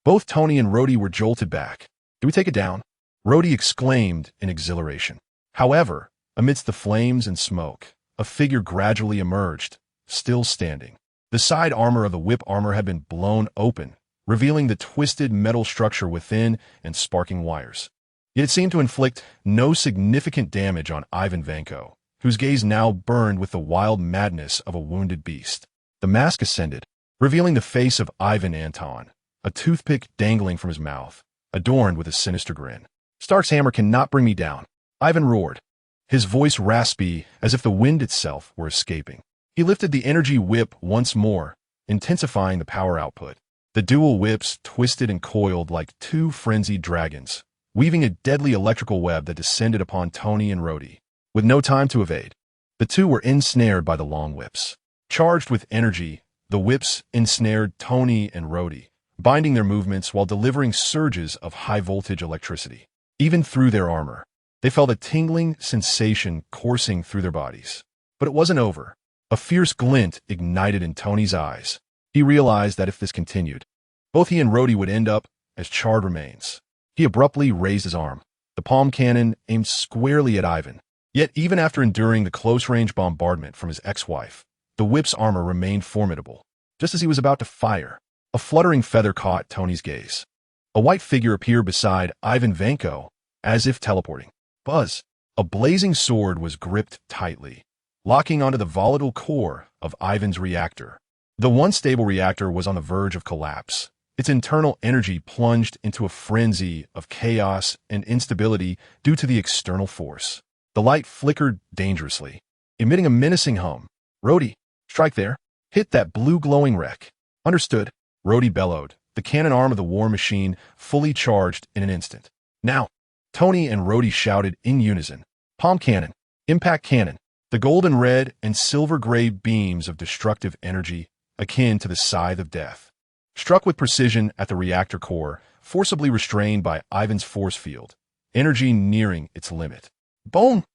Both Tony and Rhodey were jolted back. "Do we take it down?" Rhodey exclaimed in exhilaration. However, amidst the flames and smoke, a figure gradually emerged, still standing. The side armor of the whip armor had been blown open, revealing the twisted metal structure within and sparking wires. Yet it seemed to inflict no significant damage on Ivan Vanko, whose gaze now burned with the wild madness of a wounded beast. The mask ascended, revealing the face of Ivan Anton, a toothpick dangling from his mouth, adorned with a sinister grin. "Stark's hammer cannot bring me down," Ivan roared, his voice raspy as if the wind itself were escaping. He lifted the energy whip once more, intensifying the power output. The dual whips twisted and coiled like two frenzied dragons, weaving a deadly electrical web that descended upon Tony and Rhodey. With no time to evade, the two were ensnared by the long whips. Charged with energy, the whips ensnared Tony and Rhodey, binding their movements while delivering surges of high-voltage electricity. Even through their armor, they felt a tingling sensation coursing through their bodies. But it wasn't over. A fierce glint ignited in Tony's eyes. He realized that if this continued, both he and Rhodey would end up as charred remains. He abruptly raised his arm, the palm cannon aimed squarely at Ivan. Yet even after enduring the close-range bombardment from his ex-wife, the whip's armor remained formidable. Just as he was about to fire, a fluttering feather caught Tony's gaze. A white figure appeared beside Ivan Vanko, as if teleporting. Buzz! A blazing sword was gripped tightly, locking onto the volatile core of Ivan's reactor. The once stable reactor was on the verge of collapse. Its internal energy plunged into a frenzy of chaos and instability due to the external force. The light flickered dangerously, emitting a menacing hum. "Rhodey, strike there. Hit that blue glowing wreck." "Understood," Rhodey bellowed, the cannon arm of the war machine fully charged in an instant. "Now!" Tony and Rhodey shouted in unison. Palm cannon, impact cannon, the golden red and silver gray beams of destructive energy, akin to the scythe of death, struck with precision at the reactor core, forcibly restrained by Ivan's force field, energy nearing its limit. Boom!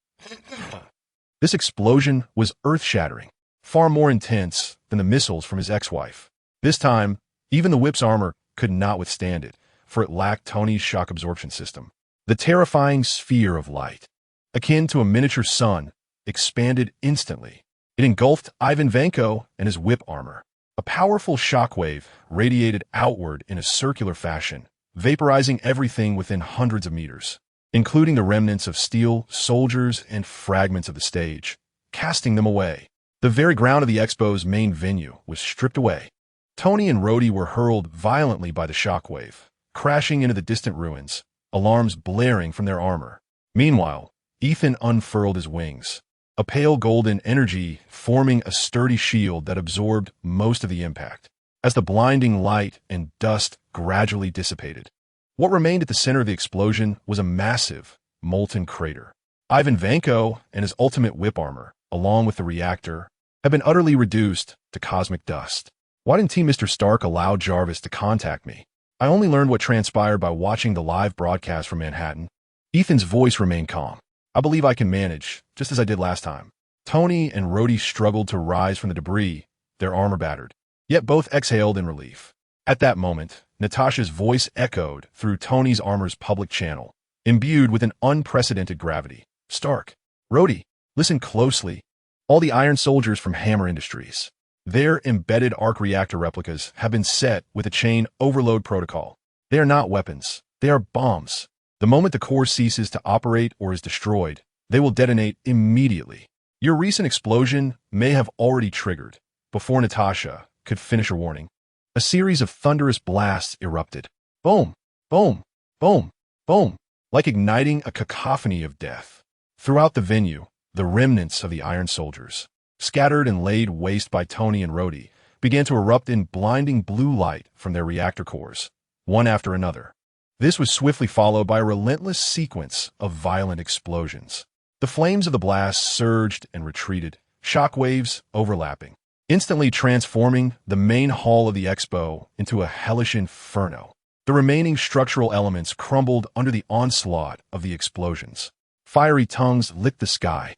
This explosion was earth-shattering, far more intense than the missiles from his ex-wife. This time, even the whip's armor could not withstand it, for it lacked Tony's shock absorption system. The terrifying sphere of light, akin to a miniature sun, expanded instantly. It engulfed Ivan Vanko and his whip armor. A powerful shockwave radiated outward in a circular fashion, vaporizing everything within hundreds of meters, including the remnants of steel, soldiers, and fragments of the stage, casting them away. The very ground of the expo's main venue was stripped away. Tony and Rhodey were hurled violently by the shockwave, crashing into the distant ruins, alarms blaring from their armor. Meanwhile, Ethan unfurled his wings, a pale golden energy forming a sturdy shield that absorbed most of the impact. As the blinding light and dust gradually dissipated, what remained at the center of the explosion was a massive, molten crater. Ivan Vanko and his ultimate whip armor, along with the reactor, had been utterly reduced to cosmic dust. Why didn't Team Mr. Stark allow Jarvis to contact me? I only learned what transpired by watching the live broadcast from Manhattan. Ethan's voice remained calm. I believe I can manage, just as I did last time. Tony and Rhodey struggled to rise from the debris, their armor battered. Yet both exhaled in relief. At that moment, Natasha's voice echoed through Tony's armor's public channel, imbued with an unprecedented gravity. Stark, Rhodey, listen closely. All the Iron Soldiers from Hammer Industries. Their embedded arc reactor replicas have been set with a chain overload protocol. They are not weapons. They are bombs. The moment the core ceases to operate or is destroyed, they will detonate immediately. Your recent explosion may have already triggered, before Natasha could finish her warning. A series of thunderous blasts erupted. Boom, boom, boom, boom, like igniting a cacophony of death. Throughout the venue, the remnants of the Iron Soldiers, scattered and laid waste by Tony and Rhodey, began to erupt in blinding blue light from their reactor cores, one after another. This was swiftly followed by a relentless sequence of violent explosions. The flames of the blast surged and retreated, shock waves overlapping, instantly transforming the main hall of the expo into a hellish inferno. The remaining structural elements crumbled under the onslaught of the explosions. Fiery tongues licked the sky.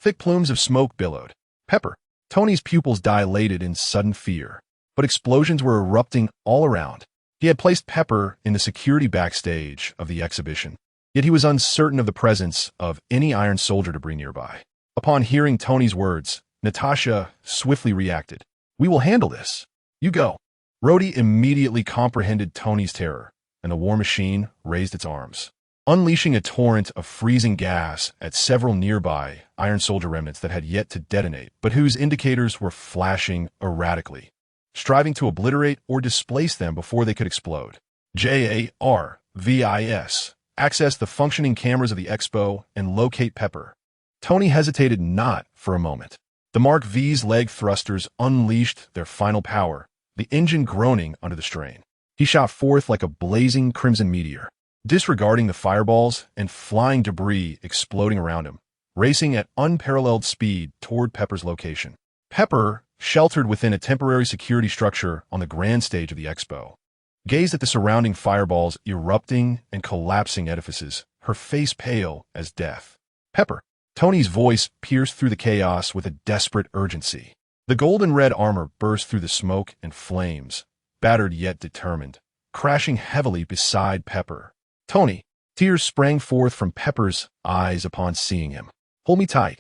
Thick plumes of smoke billowed. Pepper. Tony's pupils dilated in sudden fear, but explosions were erupting all around. He had placed Pepper in the security backstage of the exhibition, yet he was uncertain of the presence of any Iron Soldier debris nearby. Upon hearing Tony's words, Natasha swiftly reacted. We will handle this. You go. Rhodey immediately comprehended Tony's terror, and the war machine raised its arms, unleashing a torrent of freezing gas at several nearby Iron Soldier remnants that had yet to detonate, but whose indicators were flashing erratically, striving to obliterate or displace them before they could explode. JARVIS. Access the functioning cameras of the expo and locate Pepper. Tony hesitated not for a moment. The Mark V's leg thrusters unleashed their final power, the engine groaning under the strain. He shot forth like a blazing crimson meteor, disregarding the fireballs and flying debris exploding around him, racing at unparalleled speed toward Pepper's location. Pepper, sheltered within a temporary security structure on the grand stage of the expo, gazed at the surrounding fireballs erupting and collapsing edifices, her face pale as death. Pepper. Tony's voice pierced through the chaos with a desperate urgency. The golden red armor burst through the smoke and flames, battered yet determined, crashing heavily beside Pepper. Tony. Tears sprang forth from Pepper's eyes upon seeing him. Hold me tight.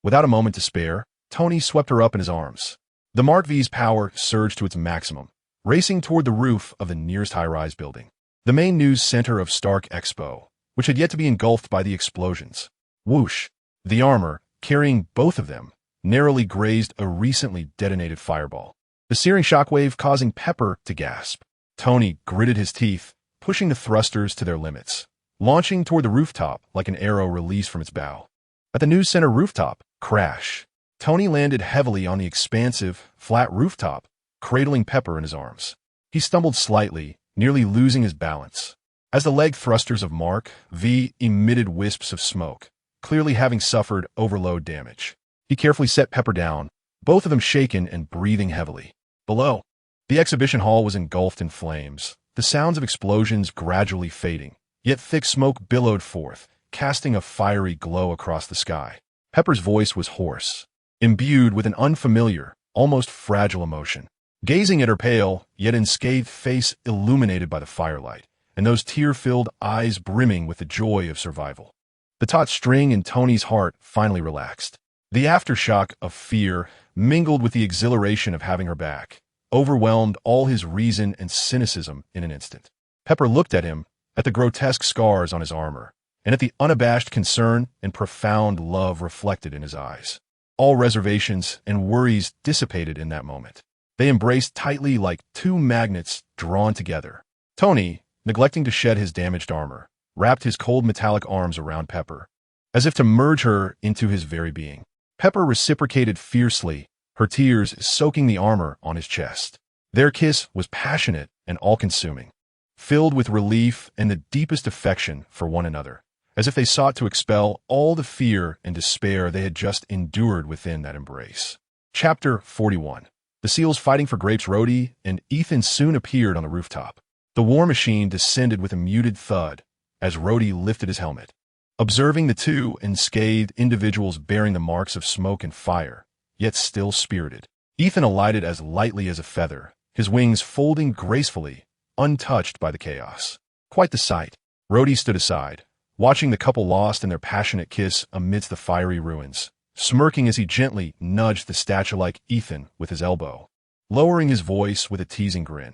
Without a moment to spare, Tony swept her up in his arms. The Mark V's power surged to its maximum, racing toward the roof of the nearest high-rise building, the main news center of Stark Expo, which had yet to be engulfed by the explosions. Whoosh! The armor, carrying both of them, narrowly grazed a recently detonated fireball, the searing shockwave causing Pepper to gasp. Tony gritted his teeth, pushing the thrusters to their limits, launching toward the rooftop like an arrow released from its bow. At the news center rooftop, crash! Tony landed heavily on the expansive, flat rooftop, cradling Pepper in his arms. He stumbled slightly, nearly losing his balance, as the leg thrusters of Mark V emitted wisps of smoke, clearly having suffered overload damage. He carefully set Pepper down, both of them shaken and breathing heavily. Below, The exhibition hall was engulfed in flames, the sounds of explosions gradually fading, yet thick smoke billowed forth, casting a fiery glow across the sky. Pepper's voice was hoarse, imbued with an unfamiliar, almost fragile emotion. Gazing at her pale, yet unscathed face illuminated by the firelight, and those tear-filled eyes brimming with the joy of survival. The taut string in Tony's heart finally relaxed. The aftershock of fear, mingled with the exhilaration of having her back, overwhelmed all his reason and cynicism in an instant. Pepper looked at him, at the grotesque scars on his armor, and at the unabashed concern and profound love reflected in his eyes. All reservations and worries dissipated in that moment. They embraced tightly like two magnets drawn together. Tony, neglecting to shed his damaged armor, wrapped his cold metallic arms around Pepper, as if to merge her into his very being. Pepper reciprocated fiercely, her tears soaking the armor on his chest. Their kiss was passionate and all-consuming, filled with relief and the deepest affection for one another, as if they sought to expel all the fear and despair they had just endured within that embrace. Chapter 41. The SEALs fighting for grapes. Rhodey and Ethan soon appeared on the rooftop. The war machine descended with a muted thud as Rhodey lifted his helmet. Observing the two unscathed individuals bearing the marks of smoke and fire, yet still spirited, Ethan alighted as lightly as a feather, his wings folding gracefully, untouched by the chaos. Quite the sight. Rhodey stood aside, watching the couple lost in their passionate kiss amidst the fiery ruins, smirking as he gently nudged the statue-like Ethan with his elbow, lowering his voice with a teasing grin.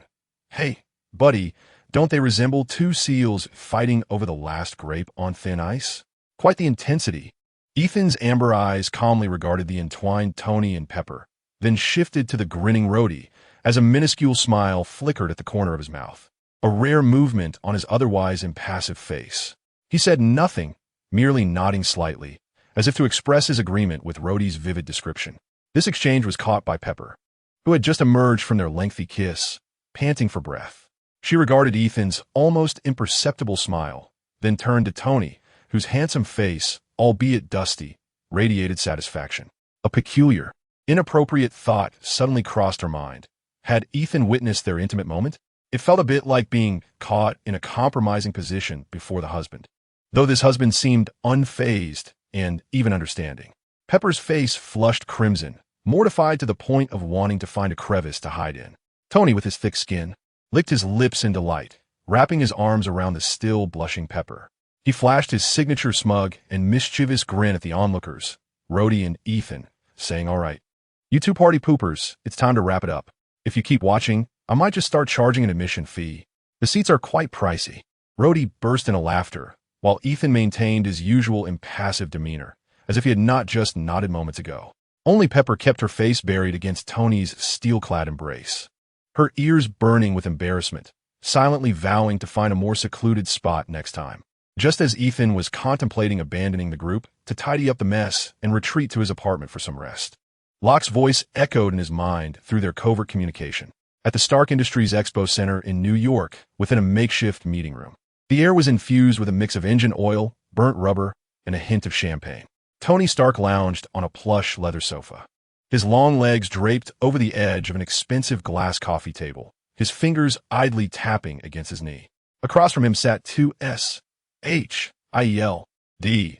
"Hey, buddy, don't they resemble two seals fighting over the last grape on thin ice?" Quite the intensity. Ethan's amber eyes calmly regarded the entwined Tony and Pepper, then shifted to the grinning Rhodey as a minuscule smile flickered at the corner of his mouth, a rare movement on his otherwise impassive face. He said nothing, merely nodding slightly, as if to express his agreement with Rhodey's vivid description. This exchange was caught by Pepper, who had just emerged from their lengthy kiss, panting for breath. She regarded Ethan's almost imperceptible smile, then turned to Tony, whose handsome face, albeit dusty, radiated satisfaction. A peculiar, inappropriate thought suddenly crossed her mind. Had Ethan witnessed their intimate moment? It felt a bit like being caught in a compromising position before the husband, though this husband seemed unfazed and even understanding. Pepper's face flushed crimson, mortified to the point of wanting to find a crevice to hide in. Tony, with his thick skin, licked his lips in delight, wrapping his arms around the still blushing Pepper. He flashed his signature smug and mischievous grin at the onlookers, Rhodey and Ethan, saying, "All right, you two party poopers, it's time to wrap it up. If you keep watching, I might just start charging an admission fee. The seats are quite pricey." Rhodey burst into laughter, while Ethan maintained his usual impassive demeanor, as if he had not just nodded moments ago. Only Pepper kept her face buried against Tony's steel-clad embrace, her ears burning with embarrassment, silently vowing to find a more secluded spot next time. Just as Ethan was contemplating abandoning the group to tidy up the mess and retreat to his apartment for some rest, Locke's voice echoed in his mind through their covert communication. At the Stark Industries Expo Center in New York, within a makeshift meeting room, the air was infused with a mix of engine oil, burnt rubber, and a hint of champagne. Tony Stark lounged on a plush leather sofa, his long legs draped over the edge of an expensive glass coffee table, his fingers idly tapping against his knee. Across from him sat two SHIELD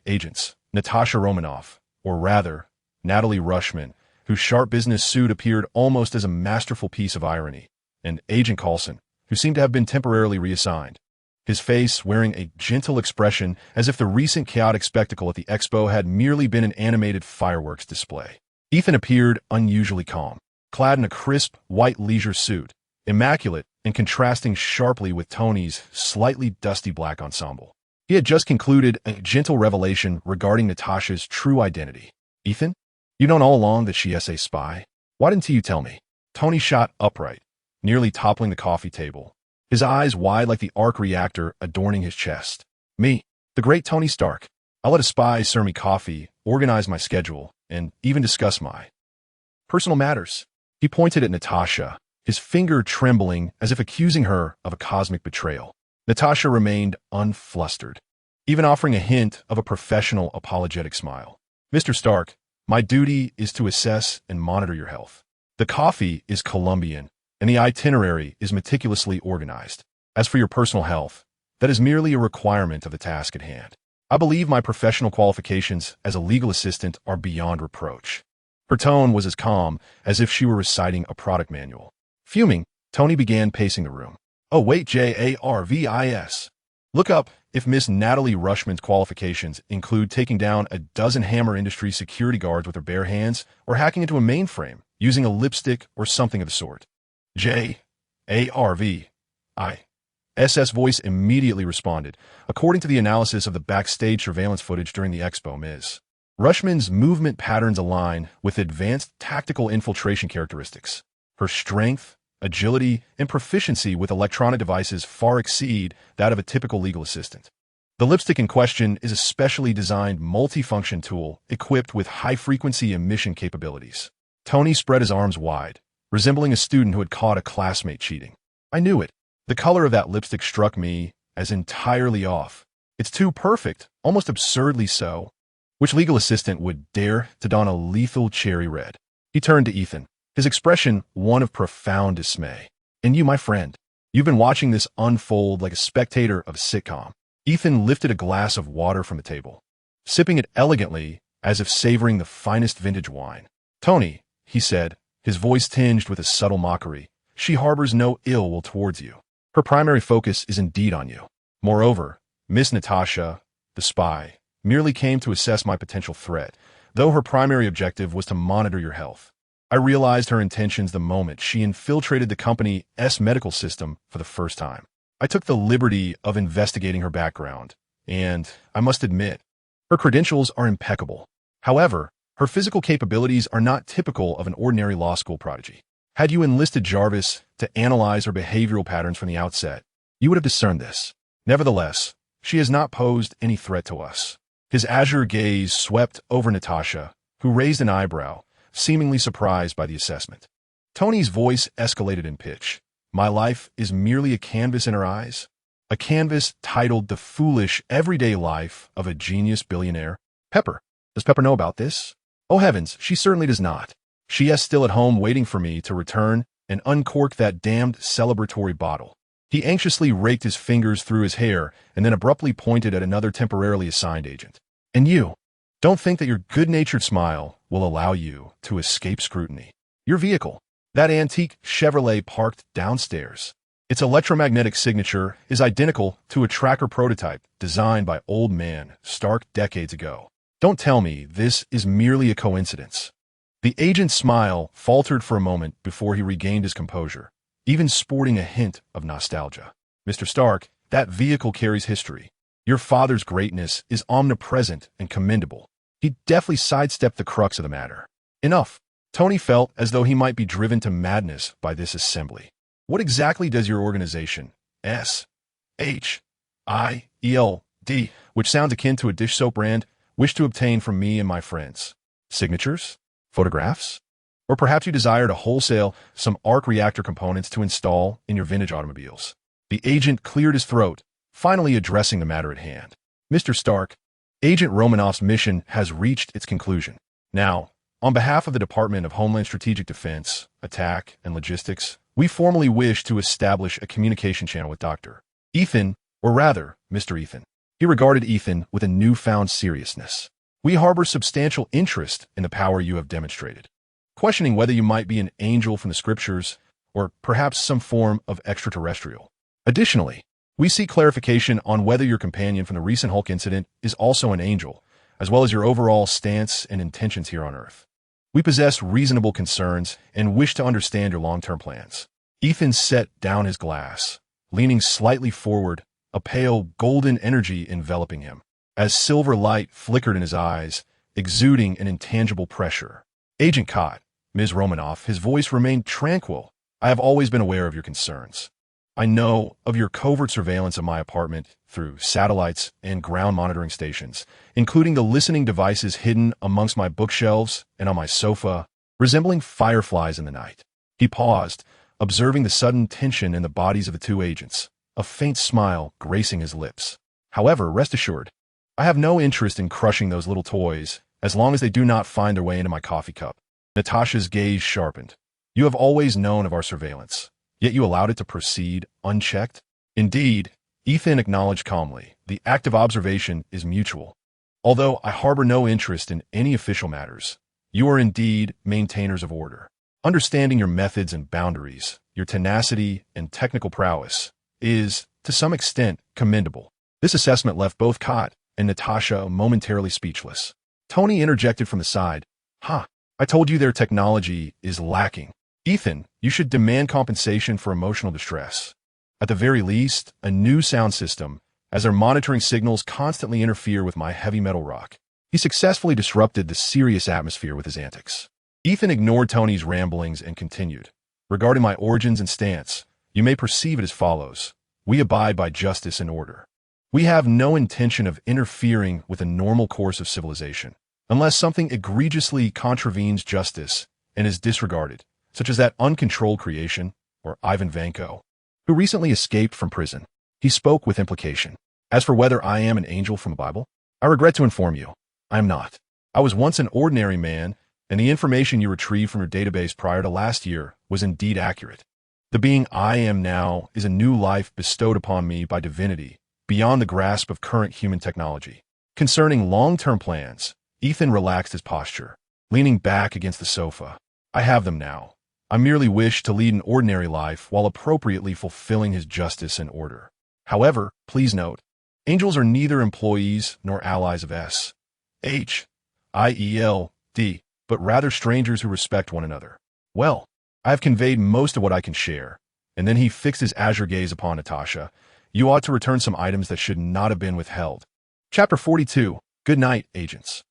agents, Natasha Romanoff, or rather, Natalie Rushman, whose sharp business suit appeared almost as a masterful piece of irony, and Agent Coulson, who seemed to have been temporarily reassigned, his face wearing a gentle expression as if the recent chaotic spectacle at the expo had merely been an animated fireworks display. Ethan appeared unusually calm, clad in a crisp, white leisure suit, immaculate and contrasting sharply with Tony's slightly dusty black ensemble. He had just concluded a gentle revelation regarding Natasha's true identity. "Ethan, you've known all along that she is a spy? Why didn't you tell me?" Tony shot upright, nearly toppling the coffee table, his eyes wide like the arc reactor adorning his chest. "Me, the great Tony Stark. I let a spy serve me coffee, organize my schedule, and even discuss my personal matters." He pointed at Natasha, his finger trembling as if accusing her of a cosmic betrayal. Natasha remained unflustered, even offering a hint of a professional apologetic smile. "Mr. Stark, my duty is to assess and monitor your health. The coffee is Colombian, and the itinerary is meticulously organized. As for your personal health, that is merely a requirement of the task at hand. I believe my professional qualifications as a legal assistant are beyond reproach. Her tone was as calm as if she were reciting a product manual. Fuming, Tony began pacing the room. Oh wait, Jarvis. Look up if Miss Natalie Rushman's qualifications include taking down a dozen Hammer Industries security guards with her bare hands or hacking into a mainframe using a lipstick or something of the sort. Jarvis' voice immediately responded, according to the analysis of the backstage surveillance footage during the expo. Ms. Rushman's movement patterns align with advanced tactical infiltration characteristics. Her strength, agility, and proficiency with electronic devices far exceed that of a typical legal assistant. The lipstick in question is a specially designed multifunction tool equipped with high-frequency emission capabilities. Tony spread his arms wide, resembling a student who had caught a classmate cheating. I knew it. The color of that lipstick struck me as entirely off. It's too perfect, almost absurdly so. Which legal assistant would dare to don a lethal cherry red? He turned to Ethan, his expression one of profound dismay. And you, my friend, you've been watching this unfold like a spectator of a sitcom. Ethan lifted a glass of water from the table, sipping it elegantly as if savoring the finest vintage wine. Tony, he said, his voice tinged with a subtle mockery, she harbors no ill will towards you. Her primary focus is indeed on you. Moreover, Miss Natasha, the spy, merely came to assess my potential threat, though her primary objective was to monitor your health. I realized her intentions the moment she infiltrated the company's medical system for the first time. I took the liberty of investigating her background, and, I must admit, her credentials are impeccable. However, her physical capabilities are not typical of an ordinary law school prodigy. Had you enlisted Jarvis to analyze her behavioral patterns from the outset, you would have discerned this. Nevertheless, she has not posed any threat to us. His azure gaze swept over Natasha, who raised an eyebrow, seemingly surprised by the assessment. Tony's voice escalated in pitch. My life is merely a canvas in her eyes? A canvas titled The Foolish Everyday Life of a Genius Billionaire? Pepper. Does Pepper know about this? Oh heavens, she certainly does not. She is still at home waiting for me to return and uncork that damned celebratory bottle. He anxiously raked his fingers through his hair and then abruptly pointed at another temporarily assigned agent. And you, don't think that your good-natured smile will allow you to escape scrutiny. Your vehicle, that antique Chevrolet parked downstairs. Its electromagnetic signature is identical to a tracker prototype designed by old man Stark decades ago. Don't tell me this is merely a coincidence. The agent's smile faltered for a moment before he regained his composure, even sporting a hint of nostalgia. Mr. Stark, that vehicle carries history. Your father's greatness is omnipresent and commendable. He deftly sidestepped the crux of the matter. Enough. Tony felt as though he might be driven to madness by this assembly. What exactly does your organization, SHIELD, which sounds akin to a dish soap brand, wish to obtain from me and my friends? Signatures? Photographs? Or perhaps you desire to wholesale some arc reactor components to install in your vintage automobiles. The agent cleared his throat, finally addressing the matter at hand. Mr. Stark, Agent Romanoff's mission has reached its conclusion. Now, on behalf of the Department of Homeland Strategic Defense, Attack, and Logistics, we formally wish to establish a communication channel with Dr. Ethan, or rather, Mr. Ethan. He regarded Ethan with a newfound seriousness. We harbor substantial interest in the power you have demonstrated, questioning whether you might be an angel from the scriptures or perhaps some form of extraterrestrial. Additionally, we seek clarification on whether your companion from the recent Hulk incident is also an angel, as well as your overall stance and intentions here on Earth. We possess reasonable concerns and wish to understand your long-term plans. Ethan set down his glass, leaning slightly forward, a pale golden energy enveloping him, as silver light flickered in his eyes, exuding an intangible pressure. Agent Cott, Ms. Romanoff, his voice remained tranquil. I have always been aware of your concerns. I know of your covert surveillance of my apartment through satellites and ground monitoring stations, including the listening devices hidden amongst my bookshelves and on my sofa, resembling fireflies in the night. He paused, observing the sudden tension in the bodies of the two agents, a faint smile gracing his lips. However, rest assured, I have no interest in crushing those little toys as long as they do not find their way into my coffee cup. Natasha's gaze sharpened, You have always known of our surveillance, yet you allowed it to proceed unchecked? Indeed, Ethan acknowledged calmly, the act of observation is mutual. Although I harbor no interest in any official matters, you are indeed maintainers of order. Understanding your methods and boundaries, your tenacity and technical prowess, is, to some extent, commendable. This assessment left both Kot and Natasha momentarily speechless. Tony interjected from the side. I told you their technology is lacking. Ethan, you should demand compensation for emotional distress. At the very least, a new sound system, as their monitoring signals constantly interfere with my heavy metal rock. He successfully disrupted the serious atmosphere with his antics. Ethan ignored Tony's ramblings and continued. Regarding my origins and stance, you may perceive it as follows. We abide by justice and order. We have no intention of interfering with a normal course of civilization, unless something egregiously contravenes justice and is disregarded, such as that uncontrolled creation, or Ivan Vanko, who recently escaped from prison. He spoke with implication. As for whether I am an angel from the Bible, I regret to inform you, I am not. I was once an ordinary man, and the information you retrieved from your database prior to last year was indeed accurate. The being I am now is a new life bestowed upon me by divinity, beyond the grasp of current human technology. Concerning long-term plans, Ethan relaxed his posture, leaning back against the sofa. I have them now. I merely wish to lead an ordinary life while appropriately fulfilling his justice and order. However, please note, angels are neither employees nor allies of S.H.I.E.L.D., but rather strangers who respect one another. Well, I have conveyed most of what I can share. And then he fixed his azure gaze upon Natasha. You ought to return some items that should not have been withheld. Chapter 42. Good night, agents.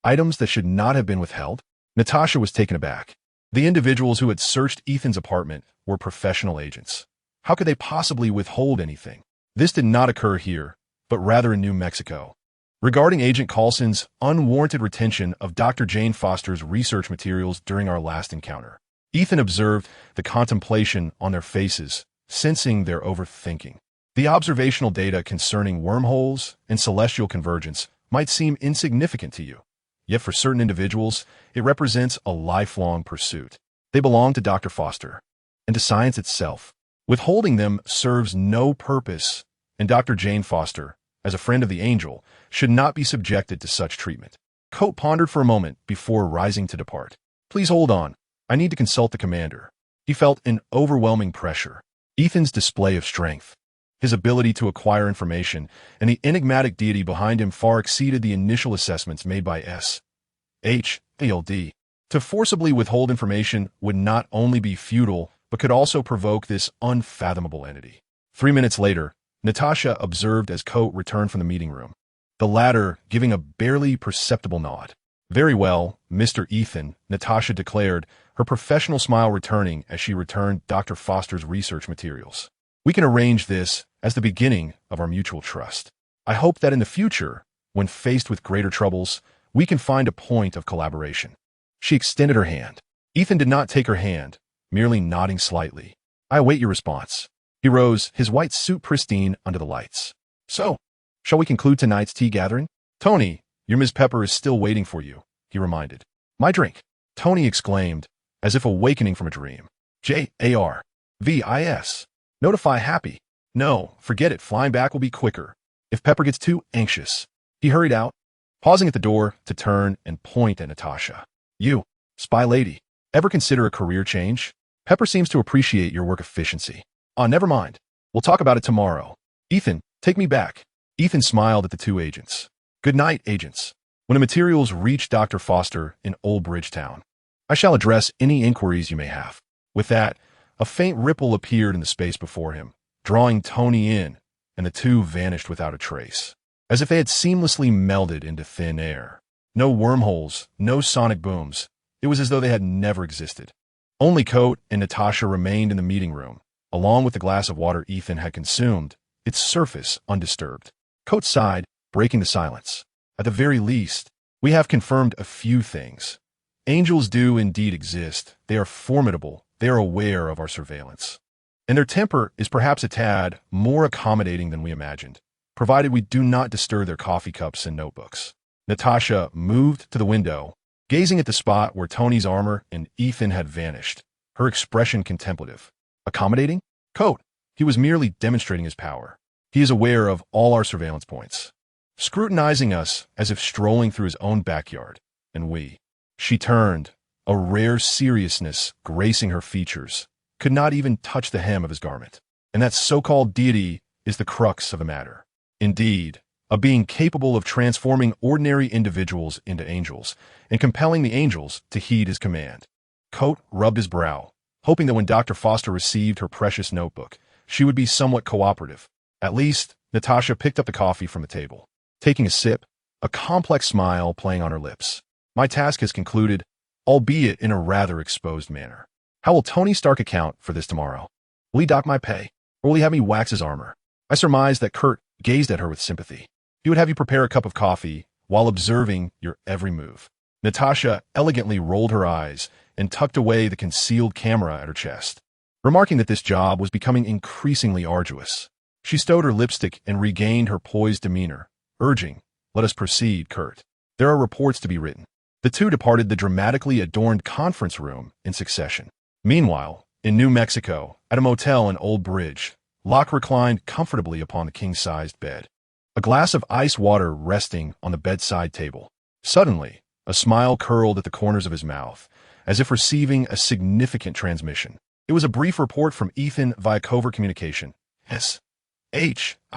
Items that should not have been withheld? Natasha was taken aback. The individuals who had searched Ethan's apartment were professional agents. How could they possibly withhold anything? This did not occur here, but rather in New Mexico. Regarding Agent Coulson's unwarranted retention of Dr. Jane Foster's research materials during our last encounter, Ethan observed the contemplation on their faces, sensing their overthinking. The observational data concerning wormholes and celestial convergence might seem insignificant to you, yet for certain individuals, it represents a lifelong pursuit. They belong to Dr. Foster and to science itself. Withholding them serves no purpose, and Dr. Jane Foster, as a friend of the angel, should not be subjected to such treatment. Coate pondered for a moment before rising to depart. Please hold on. I need to consult the commander. He felt an overwhelming pressure. Ethan's display of strength, his ability to acquire information, and the enigmatic deity behind him far exceeded the initial assessments made by S.H.I.E.L.D. To forcibly withhold information would not only be futile, but could also provoke this unfathomable entity. 3 minutes later, Natasha observed as Coate returned from the meeting room, the latter giving a barely perceptible nod. Very well, Mr. Ethan, Natasha declared, her professional smile returning as she returned Dr. Foster's research materials. We can arrange this as the beginning of our mutual trust. I hope that in the future, when faced with greater troubles, we can find a point of collaboration. She extended her hand. Ethan did not take her hand, merely nodding slightly. I await your response. He rose, his white suit pristine under the lights. So, shall we conclude tonight's tea gathering? Tony, your Ms. Pepper is still waiting for you, he reminded. My drink, Tony exclaimed, as if awakening from a dream. J-A-R-V-I-S. Notify Happy. No, forget it, flying back will be quicker. If Pepper gets too anxious. He hurried out, pausing at the door to turn and point at Natasha. You, spy lady, ever consider a career change? Pepper seems to appreciate your work efficiency. Never mind. We'll talk about it tomorrow. Ethan, take me back. Ethan smiled at the two agents. Good night, agents. When the materials reach Dr. Foster in Old Bridgetown, I shall address any inquiries you may have. With that, a faint ripple appeared in the space before him, drawing Tony in, and the two vanished without a trace, as if they had seamlessly melded into thin air. No wormholes, no sonic booms. It was as though they had never existed. Only Coate and Natasha remained in the meeting room, along with the glass of water Ethan had consumed, its surface undisturbed. Coate sighed, breaking the silence. At the very least, we have confirmed a few things. Angels do indeed exist. They are formidable. They are aware of our surveillance. And their temper is perhaps a tad more accommodating than we imagined, provided we do not disturb their coffee cups and notebooks. Natasha moved to the window gazing at the spot where Tony's armor and Ethan had vanished, her expression contemplative. Accommodating? Coat. He was merely demonstrating his power. He is aware of all our surveillance points, scrutinizing us as if strolling through his own backyard, and we. She turned, a rare seriousness gracing her features, could not even touch the hem of his garment. And that so-called deity is the crux of the matter. Indeed, a being capable of transforming ordinary individuals into angels and compelling the angels to heed his command. Coat rubbed his brow, hoping that when Dr. Foster received her precious notebook, she would be somewhat cooperative. At least, Natasha picked up the coffee from the table, taking a sip, a complex smile playing on her lips. My task has concluded, albeit in a rather exposed manner. How will Tony Stark account for this tomorrow? Will he dock my pay, or will he have me wax his armor? I surmised that Kurt gazed at her with sympathy. He would have you prepare a cup of coffee while observing your every move. Natasha elegantly rolled her eyes and tucked away the concealed camera at her chest. Remarking that this job was becoming increasingly arduous, she stowed her lipstick and regained her poised demeanor, urging, "Let us proceed, Kurt. There are reports to be written." The two departed the dramatically adorned conference room in succession. Meanwhile, in New Mexico, at a motel in Old Bridge, Locke reclined comfortably upon the king-sized bed, a glass of ice water resting on the bedside table. Suddenly, a smile curled at the corners of his mouth, as if receiving a significant transmission. It was a brief report from Ethan via covert communication. S-H-I-L-D.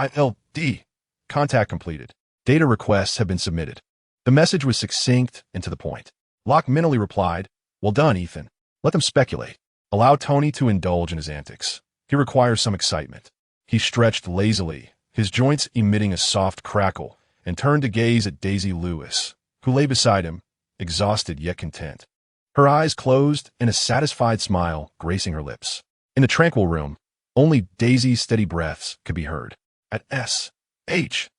Contact completed. Data requests have been submitted. The message was succinct and to the point. Locke mentally replied, "Well done, Ethan. Let them speculate. Allow Tony to indulge in his antics. He requires some excitement." He stretched lazily, his joints emitting a soft crackle, and turned to gaze at Daisy Lewis, who lay beside him, exhausted yet content. Her eyes closed and a satisfied smile gracing her lips. In the tranquil room, only Daisy's steady breaths could be heard. At S-H-I-E-L-D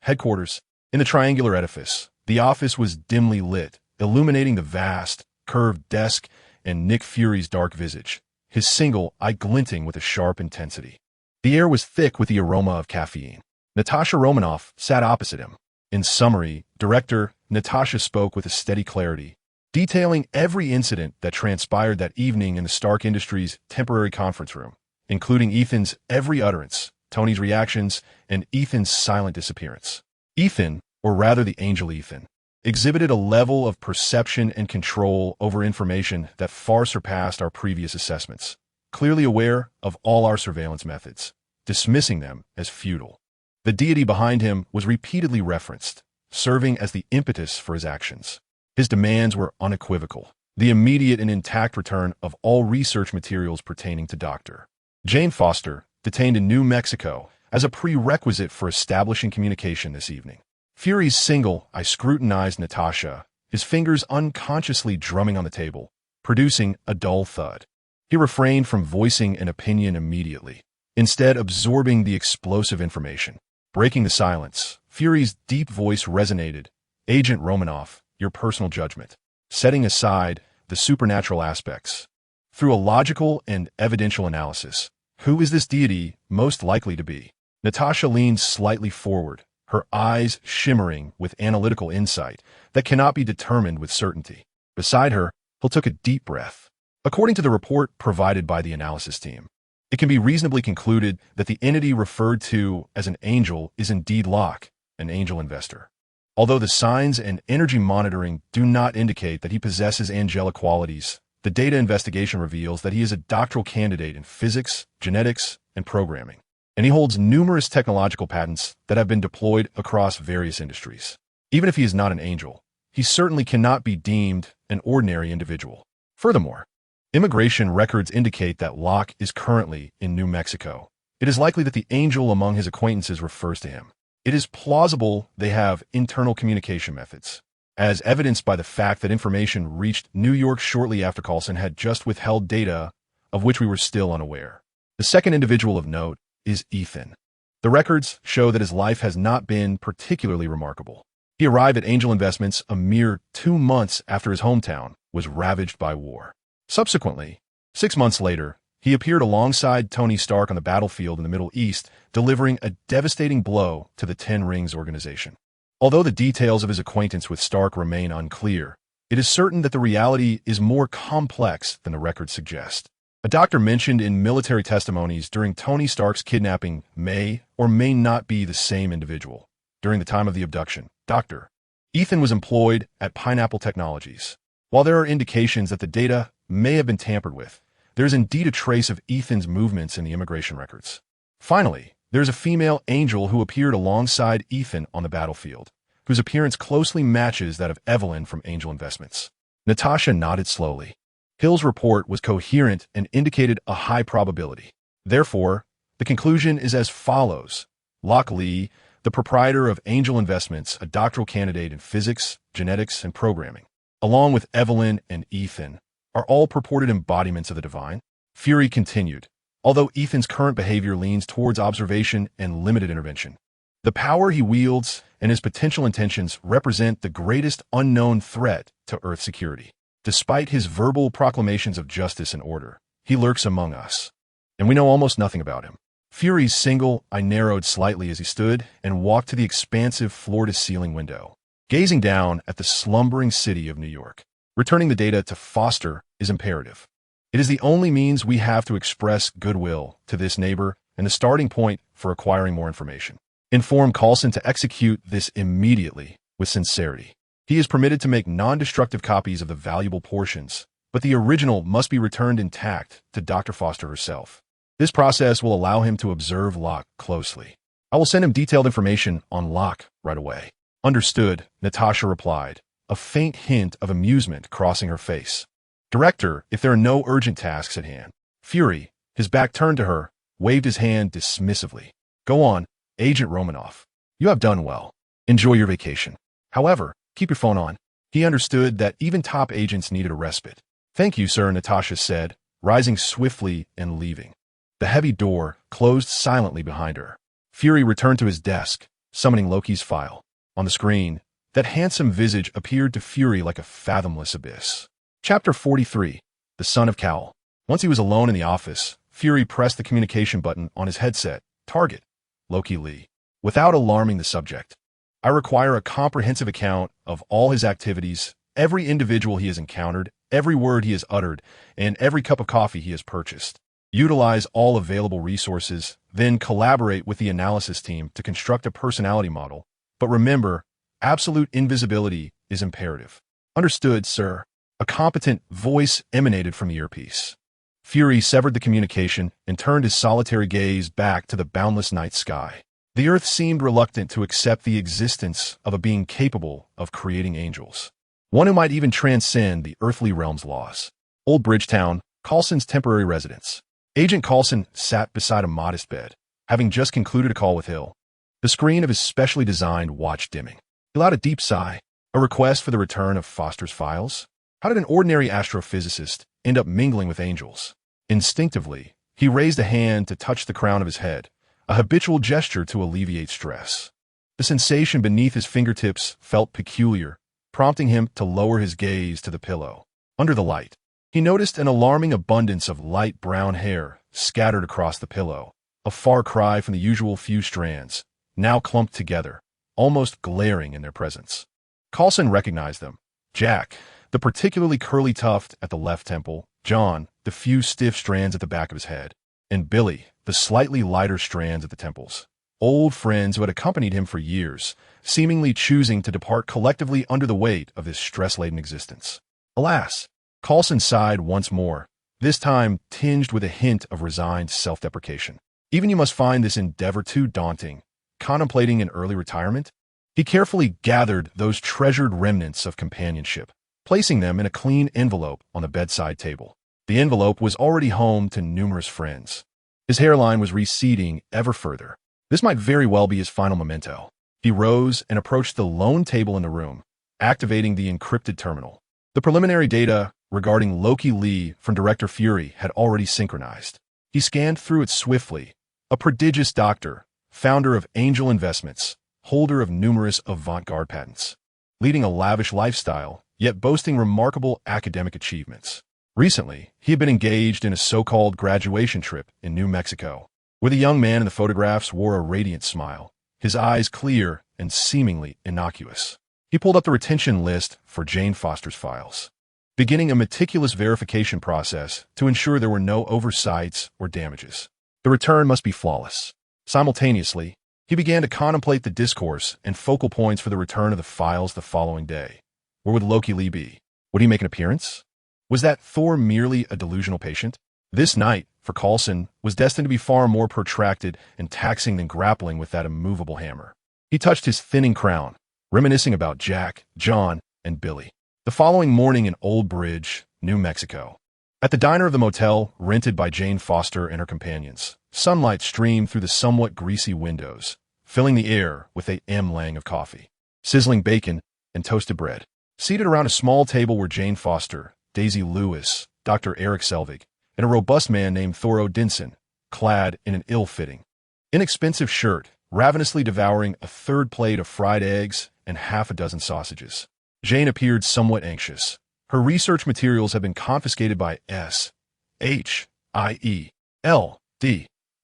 headquarters, in the triangular edifice, the office was dimly lit, illuminating the vast, curved desk and Nick Fury's dark visage, his single eye glinting with a sharp intensity. The air was thick with the aroma of caffeine. Natasha Romanoff sat opposite him. In summary, Director, Natasha spoke with a steady clarity, detailing every incident that transpired that evening in the Stark Industries temporary conference room, including Ethan's every utterance, Tony's reactions, and Ethan's silent disappearance. Ethan, or rather the angel Ethan, exhibited a level of perception and control over information that far surpassed our previous assessments, clearly aware of all our surveillance methods, dismissing them as futile. The deity behind him was repeatedly referenced, serving as the impetus for his actions. His demands were unequivocal: the immediate and intact return of all research materials pertaining to Dr. Jane Foster, detained in New Mexico, as a prerequisite for establishing communication this evening. Fury's single eye scrutinized Natasha, his fingers unconsciously drumming on the table, producing a dull thud. He refrained from voicing an opinion immediately, instead absorbing the explosive information. Breaking the silence, Fury's deep voice resonated. "Agent Romanoff, your personal judgment, setting aside the supernatural aspects. Through a logical and evidential analysis, who is this deity most likely to be?" Natasha leaned slightly forward, her eyes shimmering with analytical insight that cannot be determined with certainty. Beside her, Hill took a deep breath. According to the report provided by the analysis team, it can be reasonably concluded that the entity referred to as an angel is indeed Locke, an angel investor. Although the signs and energy monitoring do not indicate that he possesses angelic qualities, the data investigation reveals that he is a doctoral candidate in physics, genetics, and programming, and he holds numerous technological patents that have been deployed across various industries. Even if he is not an angel, he certainly cannot be deemed an ordinary individual. Furthermore, immigration records indicate that Locke is currently in New Mexico. It is likely that the angel among his acquaintances refers to him. It is plausible they have internal communication methods, as evidenced by the fact that information reached New York shortly after Coulson had just withheld data of which we were still unaware. The second individual of note is Ethan. The records show that his life has not been particularly remarkable. He arrived at Angel Investments a mere 2 months after his hometown was ravaged by war. Subsequently, 6 months later, he appeared alongside Tony Stark on the battlefield in the Middle East, delivering a devastating blow to the Ten Rings organization. Although the details of his acquaintance with Stark remain unclear, it is certain that the reality is more complex than the records suggest. A doctor mentioned in military testimonies during Tony Stark's kidnapping may or may not be the same individual. During the time of the abduction, Dr. Ethan was employed at Pineapple Technologies. While there are indications that the data may have been tampered with, there is indeed a trace of Ethan's movements in the immigration records. Finally, there is a female angel who appeared alongside Ethan on the battlefield, whose appearance closely matches that of Evelyn from Angel Investments. Natasha nodded slowly. Hill's report was coherent and indicated a high probability. Therefore, the conclusion is as follows. Locke, the proprietor of Angel Investments, a doctoral candidate in physics, genetics, and programming, along with Evelyn and Ethan, are all purported embodiments of the divine. Fury continued, although Ethan's current behavior leans towards observation and limited intervention. The power he wields and his potential intentions represent the greatest unknown threat to Earth's security. Despite his verbal proclamations of justice and order, he lurks among us, and we know almost nothing about him. Fury's single eye narrowed slightly as he stood and walked to the expansive floor-to-ceiling window, gazing down at the slumbering city of New York. Returning the data to Foster is imperative. It is the only means we have to express goodwill to this neighbor and the starting point for acquiring more information. Inform Coulson to execute this immediately with sincerity. He is permitted to make non-destructive copies of the valuable portions, but the original must be returned intact to Dr. Foster herself. This process will allow him to observe Locke closely. I will send him detailed information on Locke right away. Understood, Natasha replied, a faint hint of amusement crossing her face. Director, if there are no urgent tasks at hand. Fury, his back turned to her, waved his hand dismissively. Go on, Agent Romanoff. You have done well. Enjoy your vacation. However, keep your phone on. He understood that even top agents needed a respite. Thank you, sir, Natasha said, rising swiftly and leaving. The heavy door closed silently behind her. Fury returned to his desk, summoning Loki's file. On the screen, that handsome visage appeared to Fury like a fathomless abyss. Chapter 43, The Son of Cowl. Once he was alone in the office, Fury pressed the communication button on his headset. Target, Loki. Without alarming the subject. I require a comprehensive account of all his activities, every individual he has encountered, every word he has uttered, and every cup of coffee he has purchased. Utilize all available resources, then collaborate with the analysis team to construct a personality model. But remember, absolute invisibility is imperative. Understood, sir. A competent voice emanated from the earpiece. Fury severed the communication and turned his solitary gaze back to the boundless night sky. The Earth seemed reluctant to accept the existence of a being capable of creating angels, one who might even transcend the earthly realm's laws. Old Bridgetown, Coulson's temporary residence. Agent Coulson sat beside a modest bed, having just concluded a call with Hill. The screen of his specially designed watch dimming. He allowed a deep sigh. A request for the return of Foster's files? How did an ordinary astrophysicist end up mingling with angels? Instinctively, he raised a hand to touch the crown of his head, a habitual gesture to alleviate stress. The sensation beneath his fingertips felt peculiar, prompting him to lower his gaze to the pillow. Under the light, he noticed an alarming abundance of light brown hair scattered across the pillow, a far cry from the usual few strands, now clumped together, almost glaring in their presence. Coulson recognized them. Jack, the particularly curly tuft at the left temple, John, the few stiff strands at the back of his head, and Billy, the slightly lighter strands at the temples. Old friends who had accompanied him for years, seemingly choosing to depart collectively under the weight of his stress-laden existence. Alas, Coulson sighed once more, this time tinged with a hint of resigned self-deprecation. Even you must find this endeavor too daunting, contemplating an early retirement? He carefully gathered those treasured remnants of companionship, placing them in a clean envelope on the bedside table. The envelope was already home to numerous friends. His hairline was receding ever further. This might very well be his final memento. He rose and approached the lone table in the room, activating the encrypted terminal. The preliminary data regarding Loki from Director Fury had already synchronized. He scanned through it swiftly. A prodigious doctor, founder of Angel Investments, holder of numerous avant-garde patents, leading a lavish lifestyle, yet boasting remarkable academic achievements. Recently, he had been engaged in a so-called graduation trip in New Mexico, where the young man in the photographs wore a radiant smile, his eyes clear and seemingly innocuous. He pulled up the retention list for Jane Foster's files, beginning a meticulous verification process to ensure there were no oversights or damages. The return must be flawless. Simultaneously, he began to contemplate the discourse and focal points for the return of the files the following day. Where would Locke Lee be? Would he make an appearance? Was that Thor merely a delusional patient? This night, for Coulson, was destined to be far more protracted and taxing than grappling with that immovable hammer. He touched his thinning crown, reminiscing about Jack, John, and Billy. The following morning in Old Bridge, New Mexico. At the diner of the motel, rented by Jane Foster and her companions, sunlight streamed through the somewhat greasy windows, filling the air with a lang of coffee, sizzling bacon, and toasted bread. Seated around a small table were Jane Foster, Daisy Lewis, Dr. Eric Selvig, and a robust man named Thor Odinson, clad in an ill-fitting, inexpensive shirt, ravenously devouring a third plate of fried eggs and half a dozen sausages. Jane appeared somewhat anxious. Her research materials had been confiscated by S.H.I.E.L.D.,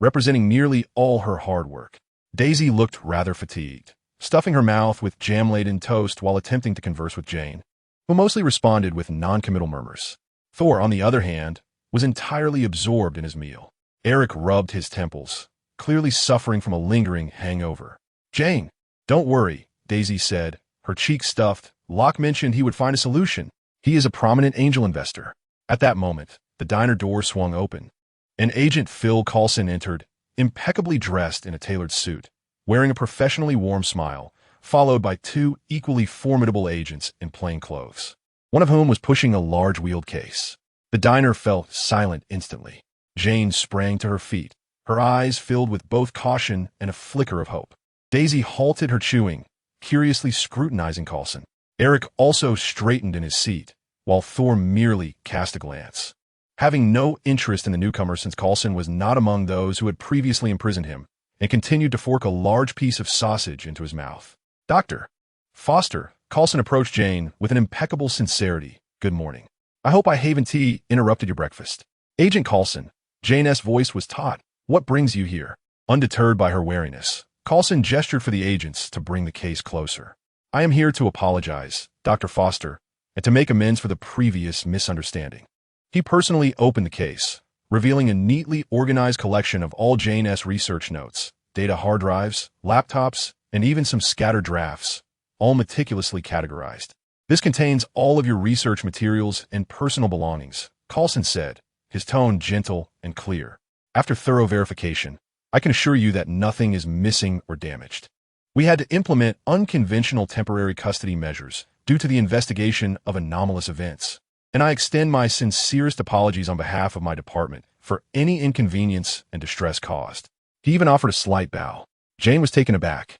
representing nearly all her hard work. Daisy looked rather fatigued, stuffing her mouth with jam-laden toast while attempting to converse with Jane, who mostly responded with non-committal murmurs. Thor, on the other hand, was entirely absorbed in his meal. Eric rubbed his temples, clearly suffering from a lingering hangover. "Jane, don't worry," Daisy said, her cheeks stuffed. "Locke mentioned he would find a solution. He is a prominent angel investor." At that moment, the diner door swung open, and Agent Phil Coulson entered, impeccably dressed in a tailored suit, wearing a professionally warm smile, followed by two equally formidable agents in plain clothes, one of whom was pushing a large wheeled case. The diner fell silent instantly. Jane sprang to her feet, her eyes filled with both caution and a flicker of hope. Daisy halted her chewing, curiously scrutinizing Coulson. Eric also straightened in his seat, while Thor merely cast a glance. Having no interest in the newcomer since Coulson was not among those who had previously imprisoned him, and continued to fork a large piece of sausage into his mouth. "Dr. Foster," Coulson approached Jane with an impeccable sincerity. "Good morning. I hope I haven't interrupted your breakfast." "Agent Coulson," Jane's voice was taut. "What brings you here?" Undeterred by her wariness, Coulson gestured for the agents to bring the case closer. "I am here to apologize, Dr. Foster, and to make amends for the previous misunderstanding." He personally opened the case, revealing a neatly organized collection of all Jane's research notes, data hard drives, laptops, and even some scattered drafts, all meticulously categorized. "This contains all of your research materials and personal belongings," Coulson said, his tone gentle and clear. "After thorough verification, I can assure you that nothing is missing or damaged. We had to implement unconventional temporary custody measures due to the investigation of anomalous events, and I extend my sincerest apologies on behalf of my department for any inconvenience and distress caused." He even offered a slight bow. Jane was taken aback,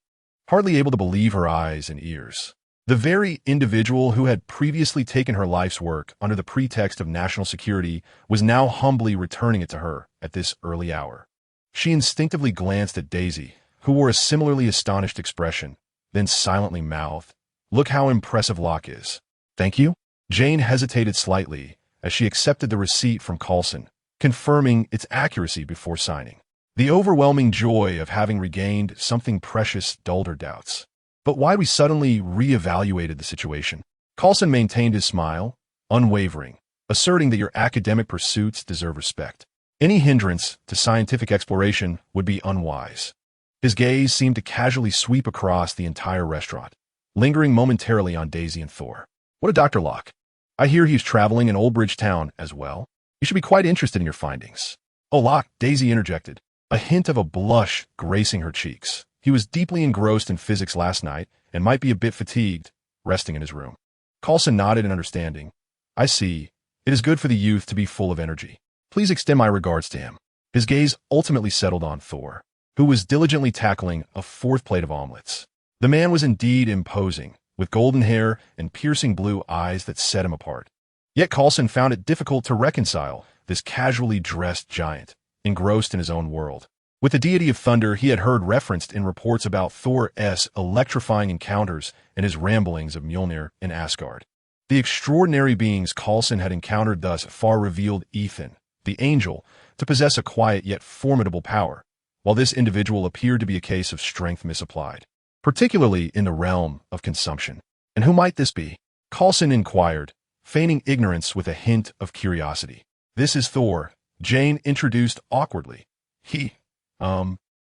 hardly able to believe her eyes and ears. The very individual who had previously taken her life's work under the pretext of national security was now humbly returning it to her at this early hour. She instinctively glanced at Daisy, who wore a similarly astonished expression, then silently mouthed, "Look how impressive Locke is." "Thank you?" Jane hesitated slightly as she accepted the receipt from Coulson, confirming its accuracy before signing. The overwhelming joy of having regained something precious dulled her doubts. "But why we suddenly re-evaluated the situation?" Coulson maintained his smile, unwavering, asserting that your academic pursuits deserve respect. Any hindrance to scientific exploration would be unwise. His gaze seemed to casually sweep across the entire restaurant, lingering momentarily on Daisy and Thor. "What of Dr. Locke? I hear he's traveling in Old Bridge Town as well. You should be quite interested in your findings." "Oh, Locke," Daisy interjected, a hint of a blush gracing her cheeks. "He was deeply engrossed in physics last night and might be a bit fatigued, resting in his room." Coulson nodded in understanding. "I see. It is good for the youth to be full of energy. Please extend my regards to him." His gaze ultimately settled on Thor, who was diligently tackling a fourth plate of omelets. The man was indeed imposing, with golden hair and piercing blue eyes that set him apart. Yet Coulson found it difficult to reconcile this casually dressed giant, engrossed in his own world, with the deity of thunder he had heard referenced in reports about Thor's electrifying encounters and his ramblings of Mjolnir in Asgard. The extraordinary beings Coulson had encountered thus far revealed Ethan, the angel, to possess a quiet yet formidable power, while this individual appeared to be a case of strength misapplied. particularly in the realm of consumption. And who might this be? Coulson inquired, feigning ignorance with a hint of curiosity. This is Thor, Jane introduced awkwardly. He,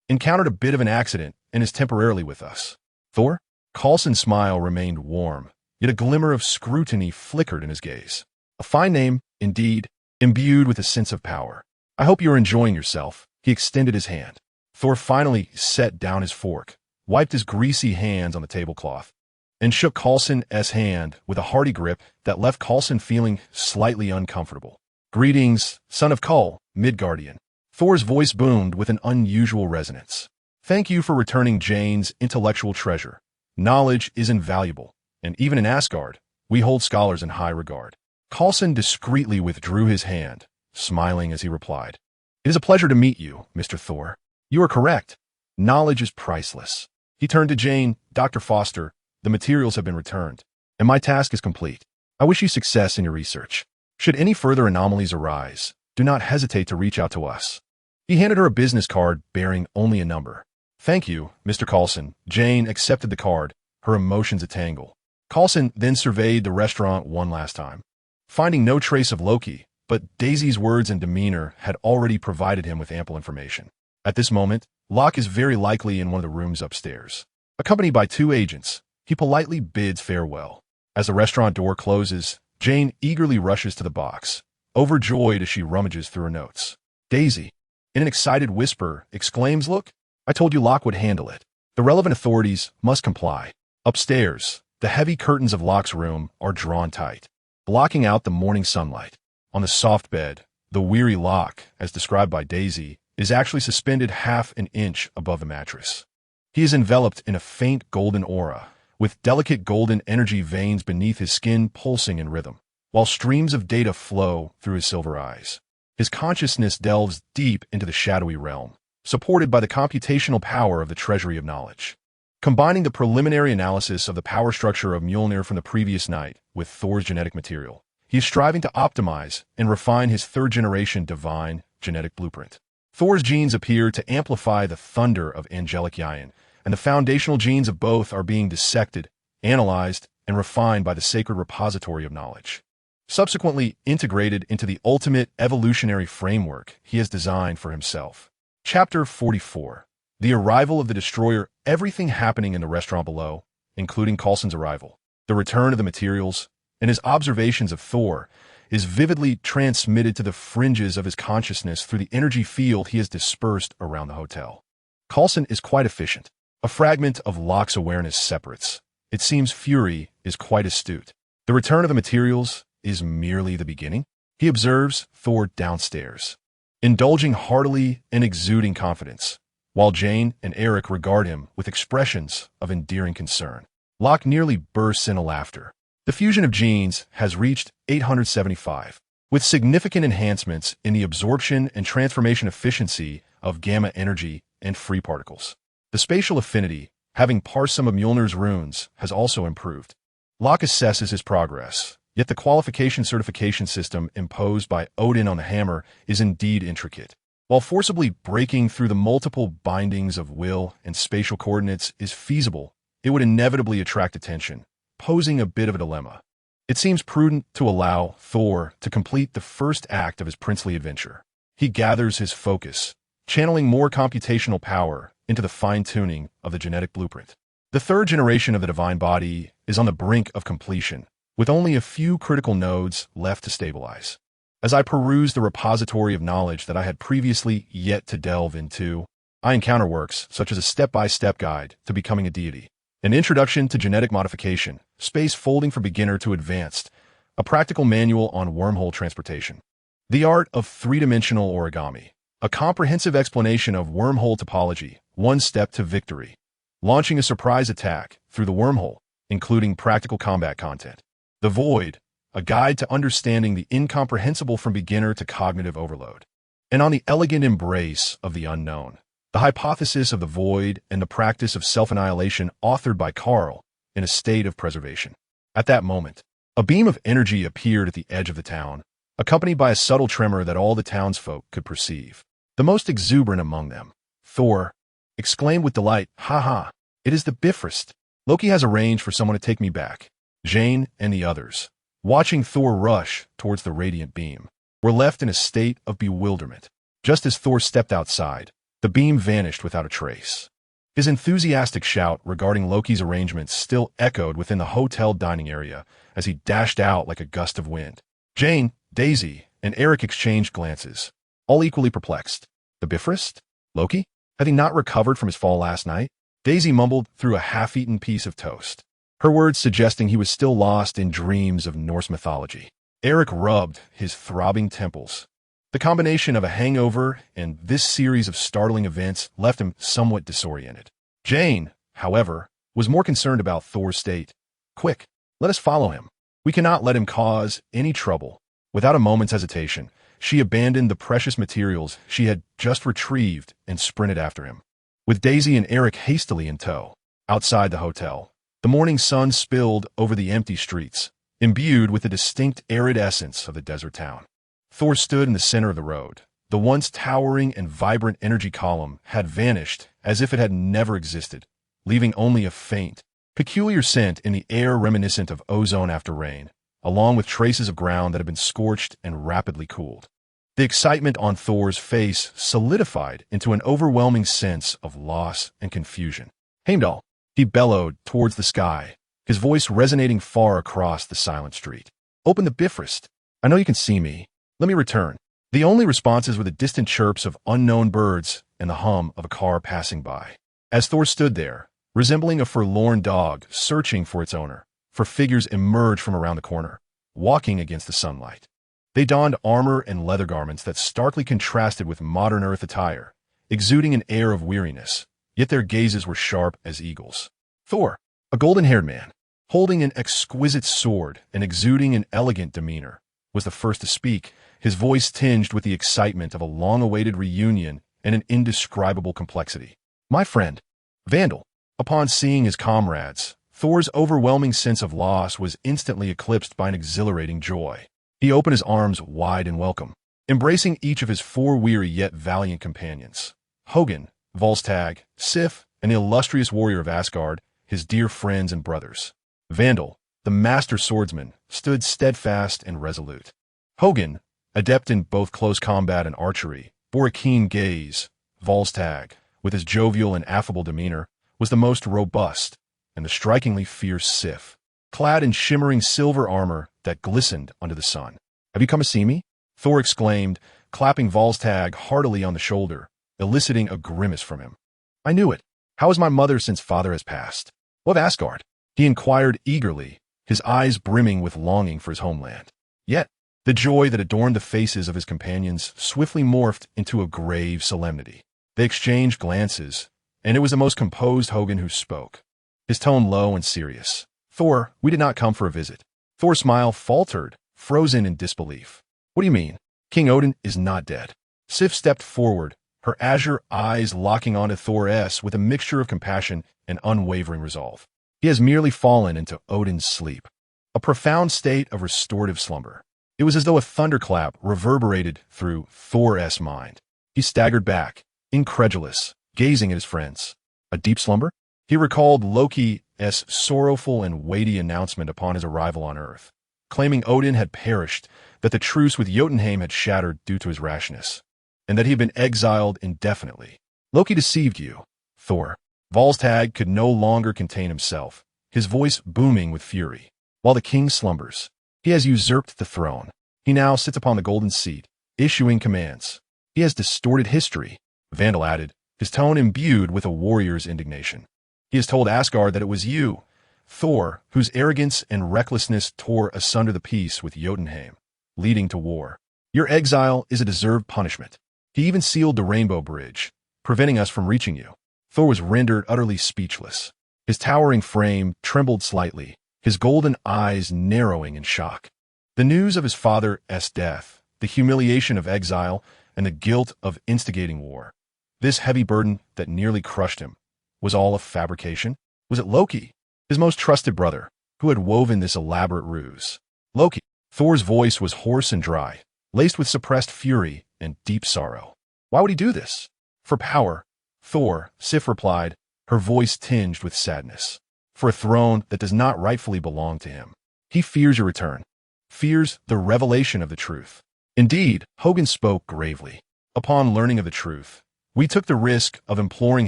encountered a bit of an accident and is temporarily with us. Thor? Coulson's smile remained warm, yet a glimmer of scrutiny flickered in his gaze. A fine name, indeed, imbued with a sense of power. I hope you're enjoying yourself. He extended his hand. Thor finally set down his fork, wiped his greasy hands on the tablecloth, and shook Coulson's hand with a hearty grip that left Coulson feeling slightly uncomfortable. Greetings, son of Kull, Midgardian. Thor's voice boomed with an unusual resonance. Thank you for returning Jane's intellectual treasure. Knowledge is invaluable, and even in Asgard, we hold scholars in high regard. Coulson discreetly withdrew his hand, smiling as he replied. It is a pleasure to meet you, Mr. Thor. You are correct. Knowledge is priceless. He turned to Jane. Dr. Foster, the materials have been returned, and my task is complete. I wish you success in your research. Should any further anomalies arise, do not hesitate to reach out to us. He handed her a business card bearing only a number. Thank you, Mr. Coulson. Jane accepted the card, her emotions a tangle. Coulson then surveyed the restaurant one last time, finding no trace of Loki, but Daisy's words and demeanor had already provided him with ample information. At this moment, Locke is very likely in one of the rooms upstairs. Accompanied by 2 agents, he politely bids farewell. As the restaurant door closes, Jane eagerly rushes to the box, overjoyed as she rummages through her notes. Daisy, in an excited whisper, exclaims, Look, I told you Locke would handle it. The relevant authorities must comply. Upstairs, the heavy curtains of Locke's room are drawn tight, blocking out the morning sunlight. On the soft bed, the weary Locke, as described by Daisy, is actually suspended half an inch above the mattress. He is enveloped in a faint golden aura, with delicate golden energy veins beneath his skin pulsing in rhythm, while streams of data flow through his silver eyes. His consciousness delves deep into the shadowy realm, supported by the computational power of the Treasury of Knowledge. Combining the preliminary analysis of the power structure of Mjolnir from the previous night with Thor's genetic material, he is striving to optimize and refine his third-generation divine genetic blueprint. Thor's genes appear to amplify the thunder of angelic Yin, and the foundational genes of both are being dissected, analyzed, and refined by the sacred repository of knowledge, subsequently integrated into the ultimate evolutionary framework he has designed for himself. Chapter 44. The arrival of the destroyer. Everything happening in the restaurant below, including Coulson's arrival, the return of the materials, and his observations of Thor, is vividly transmitted to the fringes of his consciousness through the energy field he has dispersed around the hotel. Coulson is quite efficient. A fragment of Locke's awareness separates. It seems Fury is quite astute. The return of the materials is merely the beginning. He observes Thor downstairs, indulging heartily and exuding confidence, while Jane and Eric regard him with expressions of endearing concern. Locke nearly bursts into laughter. The fusion of genes has reached 875, with significant enhancements in the absorption and transformation efficiency of gamma energy and free particles. The spatial affinity, having parsed some of Mjolnir's runes, has also improved. Locke assesses his progress, yet the qualification certification system imposed by Odin on the hammer is indeed intricate. While forcibly breaking through the multiple bindings of will and spatial coordinates is feasible, it would inevitably attract attention, posing a bit of a dilemma. It seems prudent to allow Thor to complete the first act of his princely adventure. He gathers his focus, channeling more computational power into the fine-tuning of the genetic blueprint. The third generation of the divine body is on the brink of completion, with only a few critical nodes left to stabilize. As I peruse the repository of knowledge that I had previously yet to delve into, I encounter works such as a step-by-step guide to becoming a deity, an introduction to genetic modification, space folding for beginner to advanced, a practical manual on wormhole transportation, the art of three-dimensional origami, a comprehensive explanation of wormhole topology, one step to victory, launching a surprise attack through the wormhole, including practical combat content, the void, a guide to understanding the incomprehensible from beginner to cognitive overload, and on the elegant embrace of the unknown, the hypothesis of the void and the practice of self-annihilation authored by Carl in a state of preservation. At that moment, a beam of energy appeared at the edge of the town, accompanied by a subtle tremor that all the townsfolk could perceive. The most exuberant among them, Thor, exclaimed with delight, "Ha ha! It is the Bifrost. Loki has arranged for someone to take me back. Jane and the others, watching Thor rush towards the radiant beam, were left in a state of bewilderment. Just as Thor stepped outside, the beam vanished without a trace. His enthusiastic shout regarding Loki's arrangements still echoed within the hotel dining area as he dashed out like a gust of wind. Jane, Daisy, and Eric exchanged glances, all equally perplexed. The Bifrost? Loki? Had he not recovered from his fall last night? Daisy mumbled through a half-eaten piece of toast, her words suggesting he was still lost in dreams of Norse mythology. Eric rubbed his throbbing temples. The combination of a hangover and this series of startling events left him somewhat disoriented. Jane, however, was more concerned about Thor's state. Quick, let us follow him. We cannot let him cause any trouble. Without a moment's hesitation, she abandoned the precious materials she had just retrieved and sprinted after him. With Daisy and Eric hastily in tow, outside the hotel, the morning sun spilled over the empty streets, imbued with the distinct arid essence of the desert town. Thor stood in the center of the road. The once towering and vibrant energy column had vanished as if it had never existed, leaving only a faint, peculiar scent in the air reminiscent of ozone after rain, along with traces of ground that had been scorched and rapidly cooled. The excitement on Thor's face solidified into an overwhelming sense of loss and confusion. Heimdall, he bellowed towards the sky, his voice resonating far across the silent street. Open the Bifrost. I know you can see me. Let me return. The only responses were the distant chirps of unknown birds and the hum of a car passing by. As Thor stood there, resembling a forlorn dog searching for its owner, four figures emerged from around the corner, walking against the sunlight. They donned armor and leather garments that starkly contrasted with modern Earth attire, exuding an air of weariness, yet their gazes were sharp as eagles. Thor, a golden-haired man, holding an exquisite sword and exuding an elegant demeanor, was the first to speak, his voice tinged with the excitement of a long-awaited reunion and an indescribable complexity. My friend, Vandal. Upon seeing his comrades, Thor's overwhelming sense of loss was instantly eclipsed by an exhilarating joy. He opened his arms wide in welcome, embracing each of his four weary yet valiant companions. Hogun, Volstagg, Sif, and the illustrious warrior of Asgard, his dear friends and brothers. Vandal, the master swordsman, stood steadfast and resolute. Hogun, adept in both close combat and archery, bore a keen gaze. Volstagg, with his jovial and affable demeanor, was the most robust, and the strikingly fierce Sif, clad in shimmering silver armor that glistened under the sun. Have you come to see me? Thor exclaimed, clapping Volstagg heartily on the shoulder, eliciting a grimace from him. I knew it. How is my mother since father has passed? What of Asgard? He inquired eagerly, his eyes brimming with longing for his homeland. Yet, the joy that adorned the faces of his companions swiftly morphed into a grave solemnity. They exchanged glances, and it was the most composed Hogun who spoke, his tone low and serious. Thor, we did not come for a visit. Thor's smile faltered, frozen in disbelief. What do you mean? King Odin is not dead. Sif stepped forward, her azure eyes locking onto Thor's with a mixture of compassion and unwavering resolve. He has merely fallen into Odin's sleep, a profound state of restorative slumber. It was as though a thunderclap reverberated through Thor's mind. He staggered back, incredulous, gazing at his friends. A deep slumber? He recalled Loki's sorrowful and weighty announcement upon his arrival on Earth, claiming Odin had perished, that the truce with Jotunheim had shattered due to his rashness, and that he had been exiled indefinitely. Loki deceived you, Thor. Volstagg could no longer contain himself, his voice booming with fury. While the king slumbers, he has usurped the throne. He now sits upon the golden seat, issuing commands. He has distorted history, Vandal added, his tone imbued with a warrior's indignation. He has told Asgard that it was you, Thor, whose arrogance and recklessness tore asunder the peace with Jotunheim, leading to war. Your exile is a deserved punishment. He even sealed the Rainbow Bridge, preventing us from reaching you. Thor was rendered utterly speechless. His towering frame trembled slightly, his golden eyes narrowing in shock. The news of his father's death, the humiliation of exile, and the guilt of instigating war, this heavy burden that nearly crushed him, was all a fabrication? Was it Loki, his most trusted brother, who had woven this elaborate ruse? Loki. Thor's voice was hoarse and dry, laced with suppressed fury and deep sorrow. Why would he do this? For power, Thor, Sif replied, her voice tinged with sadness. For a throne that does not rightfully belong to him. He fears your return. Fears the revelation of the truth. Indeed, Hogan spoke gravely. Upon learning of the truth, we took the risk of imploring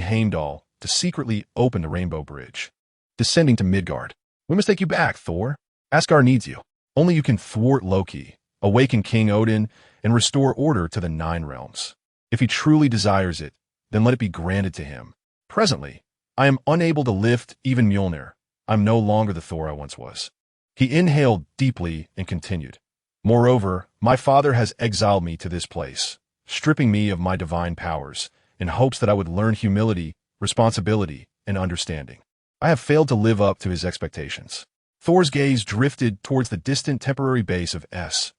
Heimdall to secretly open the Rainbow Bridge. Descending to Midgard. We must take you back, Thor. Asgard needs you. Only you can thwart Loki, awaken King Odin, and restore order to the 9 realms. If he truly desires it, then let it be granted to him. Presently, I am unable to lift even Mjolnir. I'm no longer the Thor I once was. He inhaled deeply and continued. Moreover, my father has exiled me to this place, stripping me of my divine powers, in hopes that I would learn humility, responsibility, and understanding. I have failed to live up to his expectations. Thor's gaze drifted towards the distant temporary base of S.H.I.E.L.D.,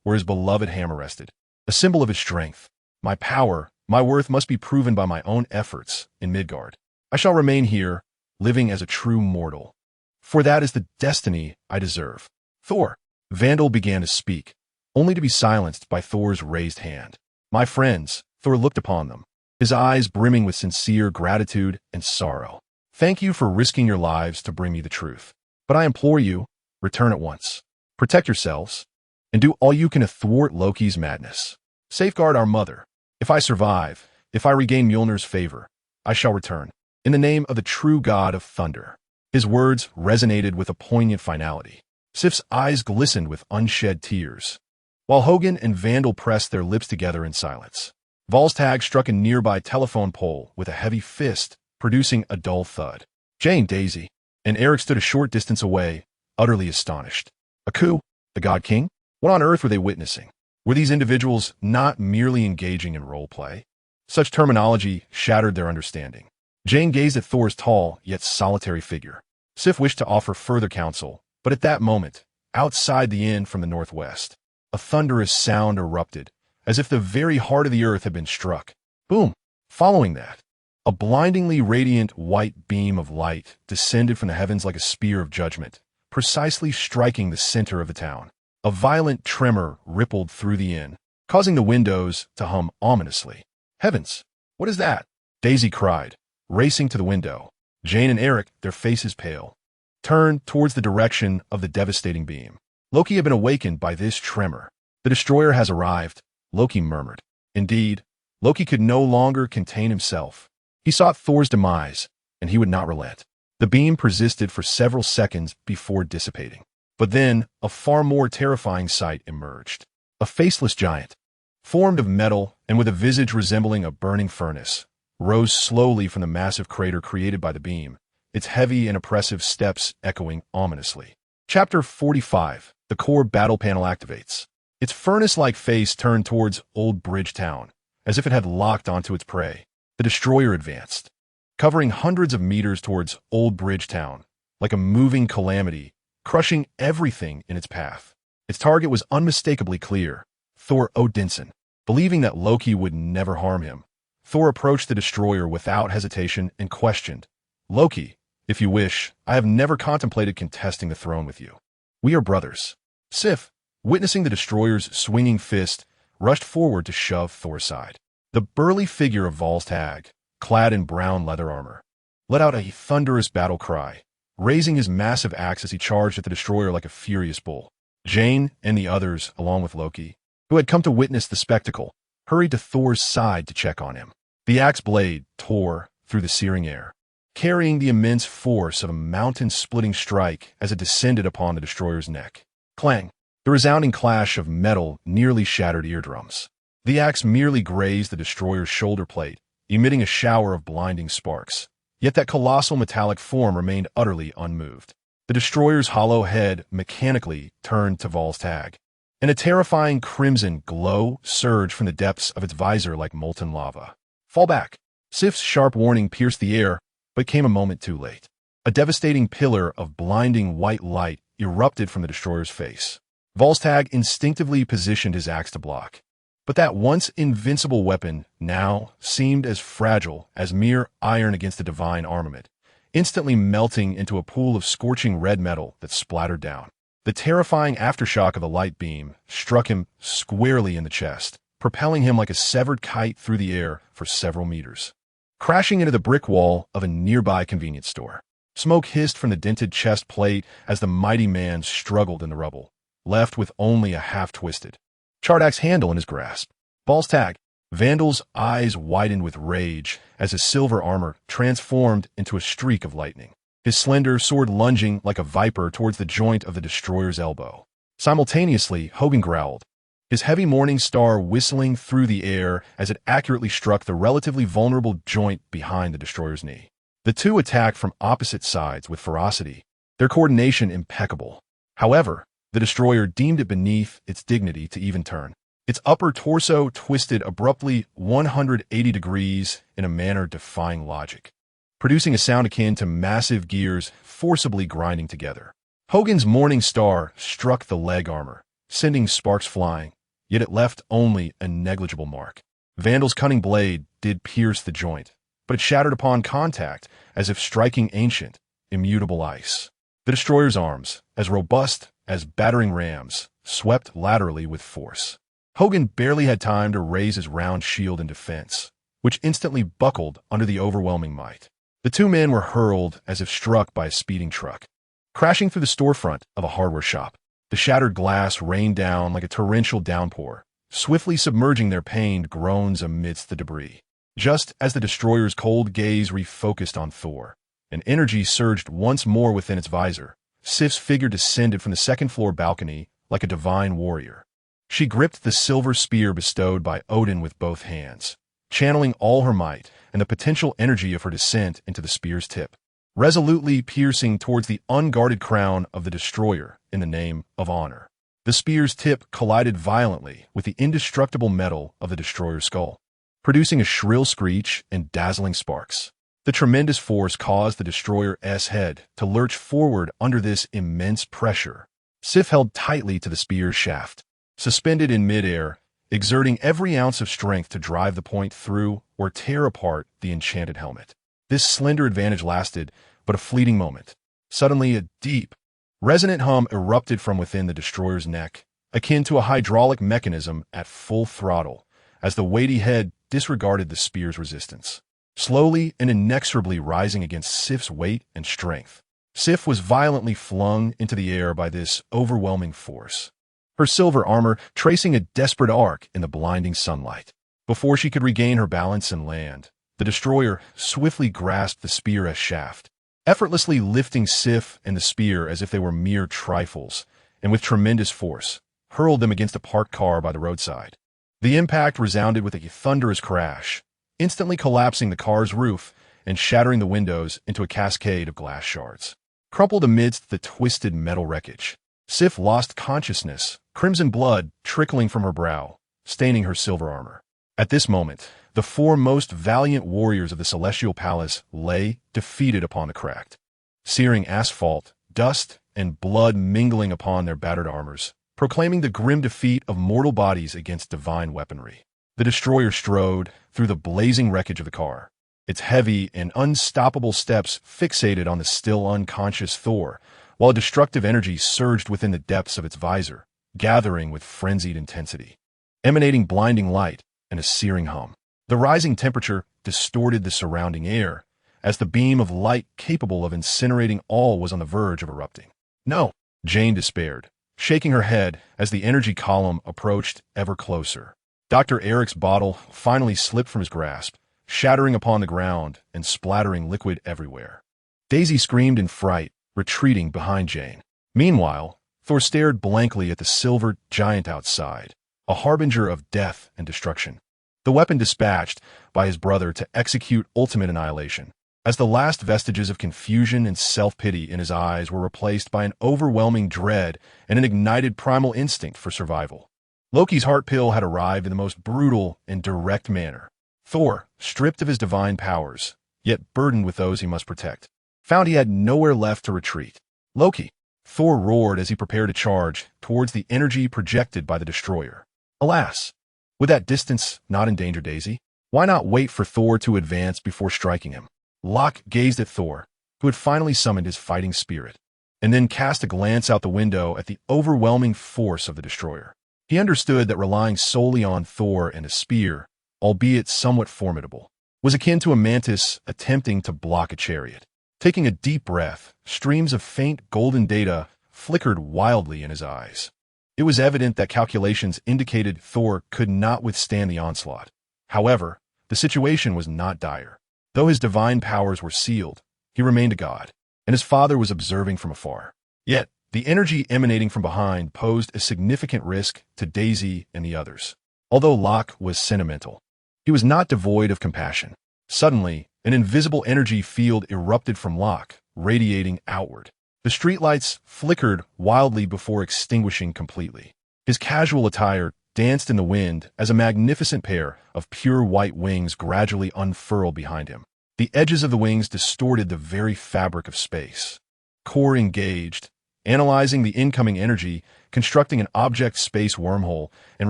where his beloved hammer rested, a symbol of his strength. My power, my worth must be proven by my own efforts in Midgard. I shall remain here, living as a true mortal. For that is the destiny I deserve. Thor. Vandal began to speak, only to be silenced by Thor's raised hand. My friends, Thor looked upon them, his eyes brimming with sincere gratitude and sorrow. Thank you for risking your lives to bring me the truth. But I implore you, return at once. Protect yourselves, and do all you can to thwart Loki's madness. Safeguard our mother. If I survive, if I regain Mjolnir's favor, I shall return, in the name of the true god of thunder. His words resonated with a poignant finality. Sif's eyes glistened with unshed tears, while Hogan and Vandal pressed their lips together in silence. Volstagg struck a nearby telephone pole with a heavy fist, producing a dull thud. Jane, Daisy, and Eric stood a short distance away, utterly astonished. A coup? The God King? What on earth were they witnessing? Were these individuals not merely engaging in role play? Such terminology shattered their understanding. Jane gazed at Thor's tall, yet solitary figure. Sif wished to offer further counsel, but at that moment, outside the inn from the northwest, a thunderous sound erupted, as if the very heart of the earth had been struck. Boom! Following that, a blindingly radiant white beam of light descended from the heavens like a spear of judgment, precisely striking the center of the town. A violent tremor rippled through the inn, causing the windows to hum ominously. Heavens! What is that? Daisy cried, racing to the window. Jane and Eric, their faces pale, turned towards the direction of the devastating beam. Loki had been awakened by this tremor. The destroyer has arrived, Loki murmured. Indeed, Loki could no longer contain himself. He sought Thor's demise, and he would not relent. The beam persisted for several seconds before dissipating. But then, a far more terrifying sight emerged. A faceless giant, formed of metal and with a visage resembling a burning furnace, rose slowly from the massive crater created by the beam, its heavy and oppressive steps echoing ominously. Chapter 45. The core battle panel activates. Its furnace-like face turned towards Old Bridge Town, as if it had locked onto its prey. The destroyer advanced, covering hundreds of meters towards Old Bridge Town, like a moving calamity, crushing everything in its path. Its target was unmistakably clear, Thor Odinson. Believing that Loki would never harm him, Thor approached the destroyer without hesitation and questioned, Loki, if you wish, I have never contemplated contesting the throne with you. We are brothers. Sif, witnessing the destroyer's swinging fist, rushed forward to shove Thor aside. The burly figure of Volstagg, clad in brown leather armor, let out a thunderous battle cry, raising his massive axe as he charged at the destroyer like a furious bull. Jane and the others, along with Loki, who had come to witness the spectacle, hurried to Thor's side to check on him. The axe blade tore through the searing air, carrying the immense force of a mountain-splitting strike as it descended upon the destroyer's neck. Clang! The resounding clash of metal nearly shattered eardrums. The axe merely grazed the destroyer's shoulder plate, emitting a shower of blinding sparks. Yet that colossal metallic form remained utterly unmoved. The destroyer's hollow head mechanically turned to Volstagg, and a terrifying crimson glow surged from the depths of its visor like molten lava. Fall back! Sif's sharp warning pierced the air, but came a moment too late. A devastating pillar of blinding white light erupted from the destroyer's face. Volstagg instinctively positioned his axe to block. But that once invincible weapon now seemed as fragile as mere iron against a divine armament, instantly melting into a pool of scorching red metal that splattered down. The terrifying aftershock of the light beam struck him squarely in the chest, propelling him like a severed kite through the air for several meters. Crashing into the brick wall of a nearby convenience store. Smoke hissed from the dented chest plate as the mighty man struggled in the rubble, left with only a half-twisted Chardak's handle in his grasp. Ball's tag. Vandal's eyes widened with rage as his silver armor transformed into a streak of lightning, his slender sword lunging like a viper towards the joint of the destroyer's elbow. Simultaneously, Hogan growled, his heavy morning star whistling through the air as it accurately struck the relatively vulnerable joint behind the destroyer's knee. The two attacked from opposite sides with ferocity, their coordination impeccable. However, the destroyer deemed it beneath its dignity to even turn. Its upper torso twisted abruptly 180 degrees in a manner defying logic, producing a sound akin to massive gears forcibly grinding together. Hogan's morning star struck the leg armor, sending sparks flying, yet it left only a negligible mark. Vandal's cunning blade did pierce the joint, but it shattered upon contact as if striking ancient, immutable ice. The destroyer's arms, as robust as battering rams, swept laterally with force. Hogan barely had time to raise his round shield in defense, which instantly buckled under the overwhelming might. The two men were hurled as if struck by a speeding truck. Crashing through the storefront of a hardware shop, the shattered glass rained down like a torrential downpour, swiftly submerging their pained groans amidst the debris. Just as the destroyer's cold gaze refocused on Thor, and energy surged once more within its visor, Sif's figure descended from the second-floor balcony like a divine warrior. She gripped the silver spear bestowed by Odin with both hands, channeling all her might and the potential energy of her descent into the spear's tip, resolutely piercing towards the unguarded crown of the destroyer in the name of honor. The spear's tip collided violently with the indestructible metal of the destroyer's skull, producing a shrill screech and dazzling sparks. The tremendous force caused the destroyer's head to lurch forward under this immense pressure. Sif held tightly to the spear's shaft, suspended in midair, exerting every ounce of strength to drive the point through or tear apart the enchanted helmet. This slender advantage lasted but a fleeting moment. Suddenly, a deep, resonant hum erupted from within the destroyer's neck, akin to a hydraulic mechanism at full throttle, as the weighty head disregarded the spear's resistance, slowly and inexorably rising against Sif's weight and strength. Sif was violently flung into the air by this overwhelming force, her silver armor tracing a desperate arc in the blinding sunlight. Before she could regain her balance and land, the destroyer swiftly grasped the spear's shaft, effortlessly lifting Sif and the spear as if they were mere trifles, and with tremendous force, hurled them against a parked car by the roadside. The impact resounded with a thunderous crash, instantly collapsing the car's roof and shattering the windows into a cascade of glass shards. Crumpled amidst the twisted metal wreckage, Sif lost consciousness, crimson blood trickling from her brow, staining her silver armor. At this moment, the four most valiant warriors of the Celestial Palace lay defeated upon the cracked, searing asphalt, dust, and blood mingling upon their battered armors, proclaiming the grim defeat of mortal bodies against divine weaponry. The destroyer strode through the blazing wreckage of the car, its heavy and unstoppable steps fixated on the still unconscious Thor, while a destructive energy surged within the depths of its visor, gathering with frenzied intensity, emanating blinding light and a searing hum. The rising temperature distorted the surrounding air, as the beam of light capable of incinerating all was on the verge of erupting. No, Jane despaired, shaking her head as the energy column approached ever closer. Dr. Eric's bottle finally slipped from his grasp, shattering upon the ground and splattering liquid everywhere. Daisy screamed in fright, retreating behind Jane. Meanwhile, Thor stared blankly at the silver giant outside, a harbinger of death and destruction, the weapon dispatched by his brother to execute ultimate annihilation, as the last vestiges of confusion and self-pity in his eyes were replaced by an overwhelming dread and an ignited primal instinct for survival. Loki's heart pill had arrived in the most brutal and direct manner. Thor, stripped of his divine powers, yet burdened with those he must protect, found he had nowhere left to retreat. Loki, Thor roared as he prepared to charge towards the energy projected by the destroyer. Alas, would that distance not endanger Daisy? Why not wait for Thor to advance before striking him? Locke gazed at Thor, who had finally summoned his fighting spirit, and then cast a glance out the window at the overwhelming force of the destroyer. He understood that relying solely on Thor and a spear, albeit somewhat formidable, was akin to a mantis attempting to block a chariot. Taking a deep breath, streams of faint golden data flickered wildly in his eyes. It was evident that calculations indicated Thor could not withstand the onslaught. However, the situation was not dire. Though his divine powers were sealed, he remained a god, and his father was observing from afar. Yet, the energy emanating from behind posed a significant risk to Daisy and the others. Although Locke was sentimental, he was not devoid of compassion. Suddenly, an invisible energy field erupted from Locke, radiating outward. The streetlights flickered wildly before extinguishing completely. His casual attire danced in the wind as a magnificent pair of pure white wings gradually unfurled behind him. The edges of the wings distorted the very fabric of space. Core engaged, analyzing the incoming energy, constructing an object space wormhole, and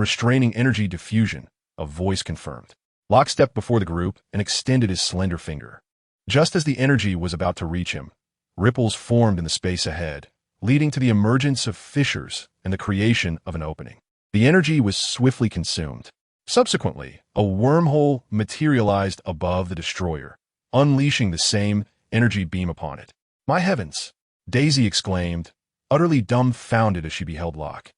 restraining energy diffusion, a voice confirmed. Locke stepped before the group and extended his slender finger. Just as the energy was about to reach him, ripples formed in the space ahead, leading to the emergence of fissures and the creation of an opening. The energy was swiftly consumed. Subsequently, a wormhole materialized above the destroyer, unleashing the same energy beam upon it. "My heavens!" Daisy exclaimed, utterly dumbfounded as she beheld Locke,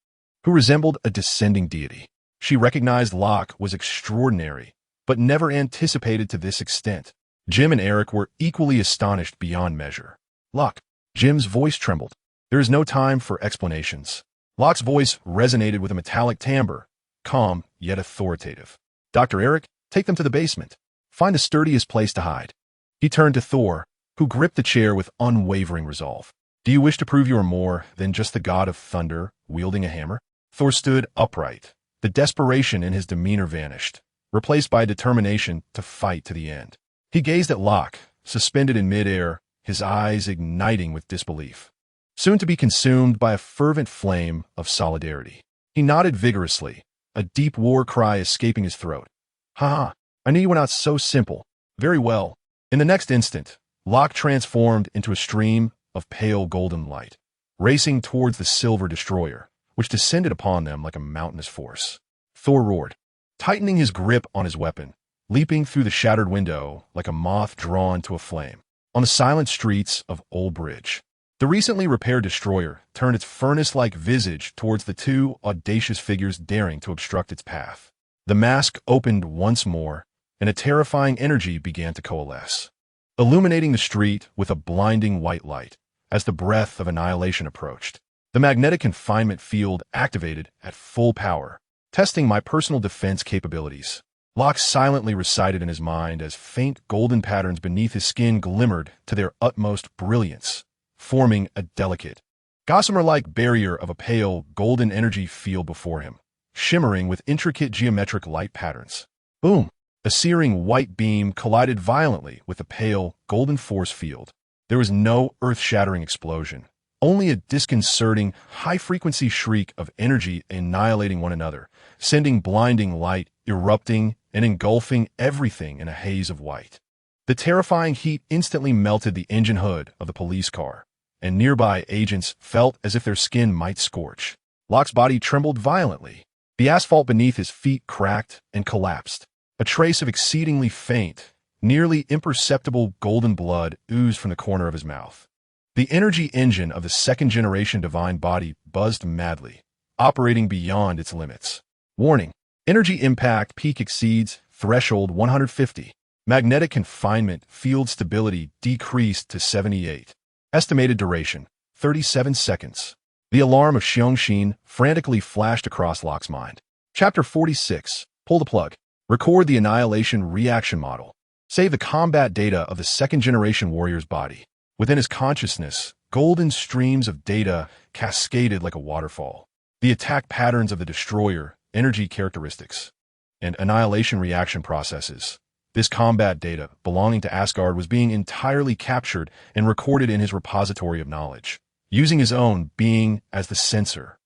who resembled a descending deity. She recognized Locke was extraordinary, but never anticipated to this extent. Jim and Eric were equally astonished beyond measure. "Locke," Jim's voice trembled. "There is no time for explanations." Locke's voice resonated with a metallic timbre, calm yet authoritative. "Dr. Eric, take them to the basement. Find the sturdiest place to hide." He turned to Thor, who gripped the chair with unwavering resolve. "Do you wish to prove you are more than just the god of thunder wielding a hammer?" Thor stood upright. The desperation in his demeanor vanished, replaced by a determination to fight to the end. He gazed at Locke, suspended in midair, his eyes igniting with disbelief, soon to be consumed by a fervent flame of solidarity. He nodded vigorously, a deep war cry escaping his throat. "Ha ha, I knew you were not so simple. Very well." In the next instant, Locke transformed into a stream of pale golden light, racing towards the silver destroyer, which descended upon them like a mountainous force. Thor roared, tightening his grip on his weapon, leaping through the shattered window like a moth drawn to a flame. On the silent streets of Old Bridge, the recently repaired destroyer turned its furnace-like visage towards the two audacious figures daring to obstruct its path. The mask opened once more, and a terrifying energy began to coalesce, illuminating the street with a blinding white light as the breath of annihilation approached. The magnetic confinement field activated at full power, testing my personal defense capabilities. Locke silently recited in his mind as faint golden patterns beneath his skin glimmered to their utmost brilliance, forming a delicate, gossamer-like barrier of a pale golden energy field before him, shimmering with intricate geometric light patterns. Boom! A searing white beam collided violently with the pale golden force field. There was no earth-shattering explosion, only a disconcerting, high-frequency shriek of energy annihilating one another, sending blinding light, erupting, and engulfing everything in a haze of white. The terrifying heat instantly melted the engine hood of the police car, and nearby agents felt as if their skin might scorch. Locke's body trembled violently. The asphalt beneath his feet cracked and collapsed. A trace of exceedingly faint, nearly imperceptible golden blood oozed from the corner of his mouth. The energy engine of the second-generation divine body buzzed madly, operating beyond its limits. Warning: energy impact peak exceeds threshold 150. Magnetic confinement field stability decreased to 78. Estimated duration: 37 seconds. The alarm of Xiongxin frantically flashed across Locke's mind. Chapter 46. Pull the plug. Record the annihilation reaction model. Save the combat data of the second-generation warrior's body. Within his consciousness, golden streams of data cascaded like a waterfall. The attack patterns of the destroyer, energy characteristics, and annihilation reaction processes. This combat data, belonging to Asgard, was being entirely captured and recorded in his repository of knowledge, using his own being as the sensor.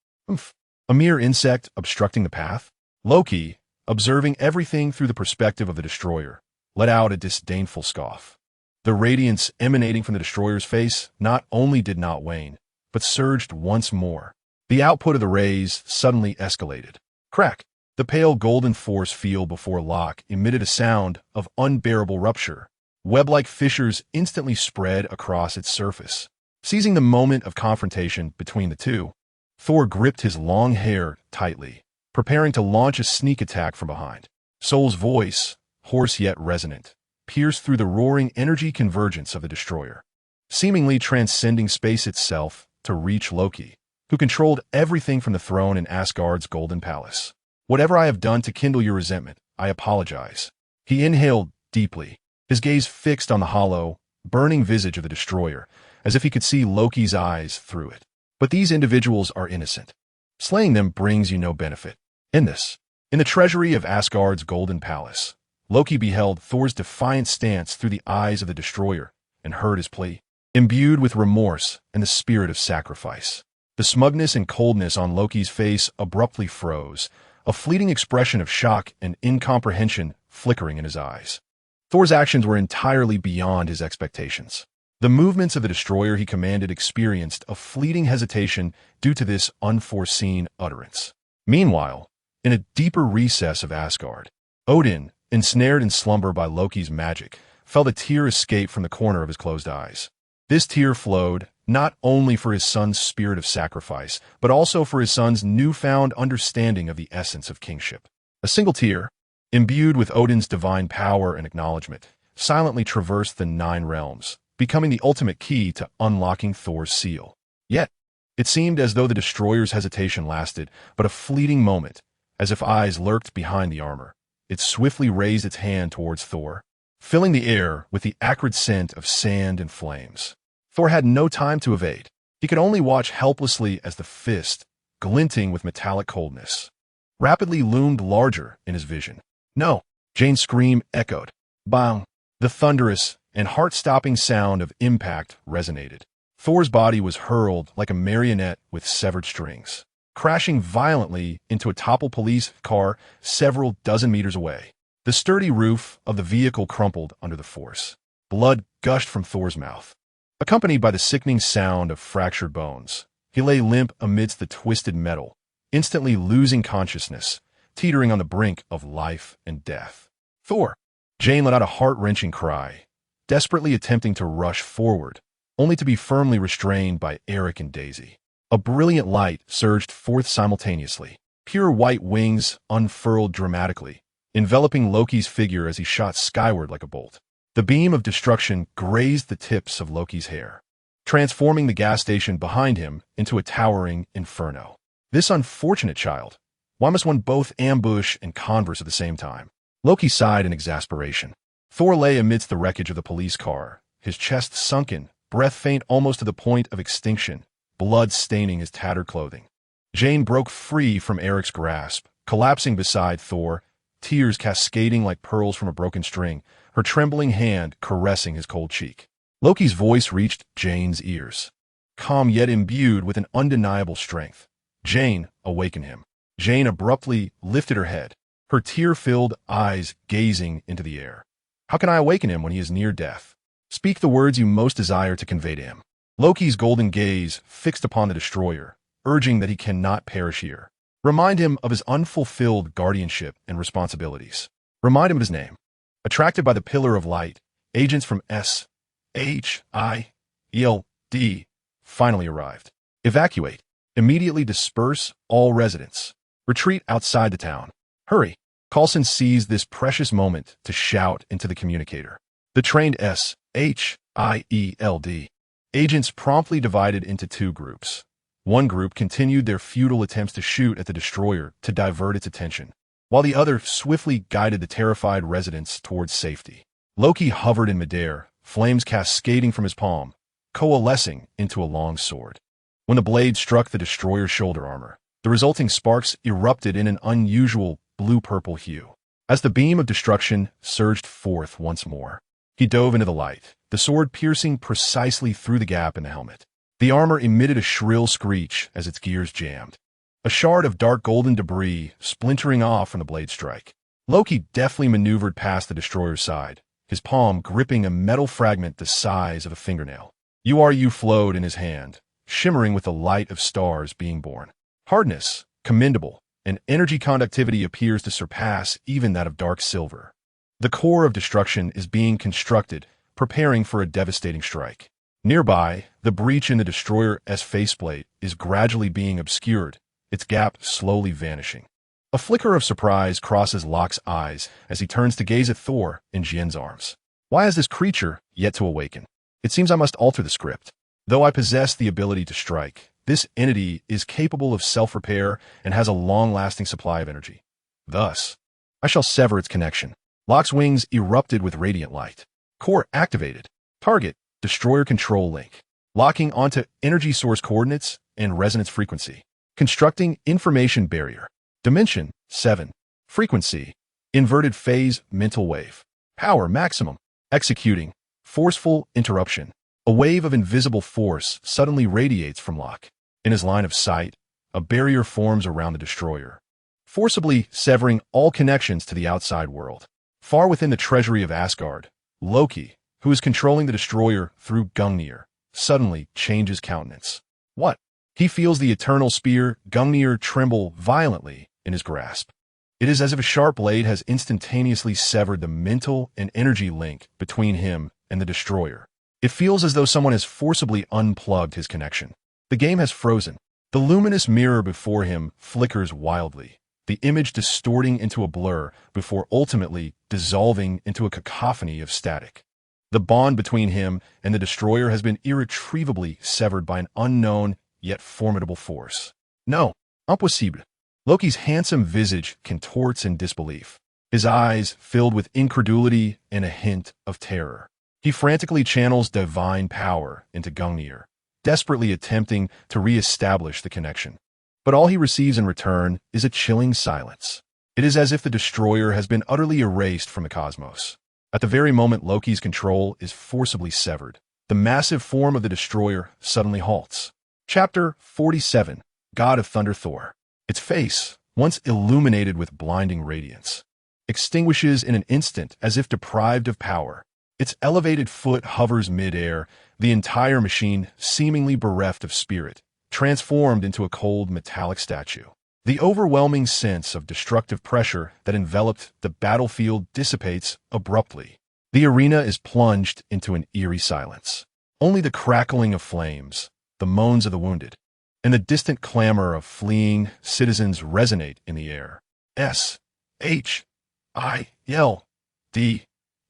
A mere insect obstructing the path? Loki, observing everything through the perspective of the destroyer, let out a disdainful scoff. The radiance emanating from the destroyer's face not only did not wane, but surged once more. The output of the rays suddenly escalated. Crack! The pale golden force field before Locke emitted a sound of unbearable rupture. Web-like fissures instantly spread across its surface. Seizing the moment of confrontation between the two, Thor gripped his long hair tightly, preparing to launch a sneak attack from behind. Sol's voice, hoarse yet resonant, pierced through the roaring energy convergence of the destroyer, seemingly transcending space itself to reach Loki, who controlled everything from the throne in Asgard's golden palace. Whatever I have done to kindle your resentment, I apologize. He inhaled deeply, his gaze fixed on the hollow, burning visage of the destroyer, as if he could see Loki's eyes through it. But these individuals are innocent. Slaying them brings you no benefit. In the treasury of Asgard's golden palace, Loki beheld Thor's defiant stance through the eyes of the destroyer and heard his plea. Imbued with remorse and the spirit of sacrifice, the smugness and coldness on Loki's face abruptly froze, a fleeting expression of shock and incomprehension flickering in his eyes. Thor's actions were entirely beyond his expectations. The movements of the destroyer he commanded experienced a fleeting hesitation due to this unforeseen utterance. Meanwhile, in a deeper recess of Asgard, Odin, ensnared in slumber by Loki's magic, felt a tear escape from the corner of his closed eyes. This tear flowed not only for his son's spirit of sacrifice, but also for his son's newfound understanding of the essence of kingship. A single tear, imbued with Odin's divine power and acknowledgement, silently traversed the 9 realms, becoming the ultimate key to unlocking Thor's seal. Yet, it seemed as though the destroyer's hesitation lasted but a fleeting moment, as if eyes lurked behind the armor. It swiftly raised its hand towards Thor, filling the air with the acrid scent of sand and flames. Thor had no time to evade. He could only watch helplessly as the fist, glinting with metallic coldness, rapidly loomed larger in his vision. No! Jane's scream echoed. Bang! The thunderous and heart-stopping sound of impact resonated. Thor's body was hurled like a marionette with severed strings, crashing violently into a toppled police car several dozen meters away. The sturdy roof of the vehicle crumpled under the force. Blood gushed from Thor's mouth, accompanied by the sickening sound of fractured bones. He lay limp amidst the twisted metal, instantly losing consciousness, teetering on the brink of life and death. Thor! Jane let out a heart-wrenching cry, desperately attempting to rush forward, only to be firmly restrained by Eric and Daisy. A brilliant light surged forth simultaneously. Pure white wings unfurled dramatically, enveloping Loki's figure as he shot skyward like a bolt. The beam of destruction grazed the tips of Loki's hair, transforming the gas station behind him into a towering inferno. This unfortunate child. Why must one both ambush and converse at the same time? Loki sighed in exasperation. Thor lay amidst the wreckage of the police car, his chest sunken, breath faint almost to the point of extinction, blood staining his tattered clothing. Jane broke free from Eric's grasp, collapsing beside Thor, tears cascading like pearls from a broken string, her trembling hand caressing his cold cheek. Loki's voice reached Jane's ears, calm yet imbued with an undeniable strength. Jane, awaken him. Jane abruptly lifted her head, her tear-filled eyes gazing into the air. How can I awaken him when he is near death? Speak the words you most desire to convey to him. Loki's golden gaze fixed upon the destroyer, urging that he cannot perish here. Remind him of his unfulfilled guardianship and responsibilities. Remind him of his name. Attracted by the pillar of light, agents from S.H.I.E.L.D. finally arrived. Evacuate. Immediately disperse all residents. Retreat outside the town. Hurry. Coulson seized this precious moment to shout into the communicator. The trained S.H.I.E.L.D. agents promptly divided into 2 groups. One group continued their futile attempts to shoot at the destroyer to divert its attention, while the other swiftly guided the terrified residents towards safety. Loki hovered in midair, flames cascading from his palm, coalescing into a long sword. When the blade struck the destroyer's shoulder armor, the resulting sparks erupted in an unusual blue-purple hue. As the beam of destruction surged forth once more, he dove into the light, the sword piercing precisely through the gap in the helmet. The armor emitted a shrill screech as its gears jammed, a shard of dark golden debris splintering off from the blade strike. Loki deftly maneuvered past the destroyer's side, his palm gripping a metal fragment the size of a fingernail. You flowed in his hand, shimmering with the light of stars being born. Hardness, commendable, and energy conductivity appears to surpass even that of dark silver. The core of destruction is being constructed, preparing for a devastating strike. Nearby, the breach in the destroyer's faceplate is gradually being obscured, its gap slowly vanishing. A flicker of surprise crosses Locke's eyes as he turns to gaze at Thor in Jien's arms. Why has this creature yet to awaken? It seems I must alter the script. Though I possess the ability to strike, this entity is capable of self-repair and has a long-lasting supply of energy. Thus, I shall sever its connection. Locke's wings erupted with radiant light. Core activated. Target, destroyer control link. Locking onto energy source coordinates and resonance frequency. Constructing information barrier. Dimension, 7. Frequency, inverted phase mental wave. Power maximum. Executing, forceful interruption. A wave of invisible force suddenly radiates from Locke. In his line of sight, a barrier forms around the destroyer, forcibly severing all connections to the outside world. Far within the treasury of Asgard, Loki, who is controlling the destroyer through Gungnir, suddenly changes countenance. What? He feels the eternal spear Gungnir tremble violently in his grasp. It is as if a sharp blade has instantaneously severed the mental and energy link between him and the destroyer. It feels as though someone has forcibly unplugged his connection. The game has frozen. The luminous mirror before him flickers wildly, the image distorting into a blur before ultimately dissolving into a cacophony of static. The bond between him and the destroyer has been irretrievably severed by an unknown yet formidable force. No, impossible. Loki's handsome visage contorts in disbelief, his eyes filled with incredulity and a hint of terror. He frantically channels divine power into Gungnir, desperately attempting to re-establish the connection. But all he receives in return is a chilling silence. It is as if the destroyer has been utterly erased from the cosmos. At the very moment Loki's control is forcibly severed, the massive form of the destroyer suddenly halts. Chapter 47, God of Thunder Thor. Its face, once illuminated with blinding radiance, extinguishes in an instant as if deprived of power. Its elevated foot hovers mid-air, the entire machine seemingly bereft of spirit, transformed into a cold metallic statue. The overwhelming sense of destructive pressure that enveloped the battlefield dissipates abruptly. The arena is plunged into an eerie silence. Only the crackling of flames, the moans of the wounded, and the distant clamor of fleeing citizens resonate in the air. S-H-I-L-D.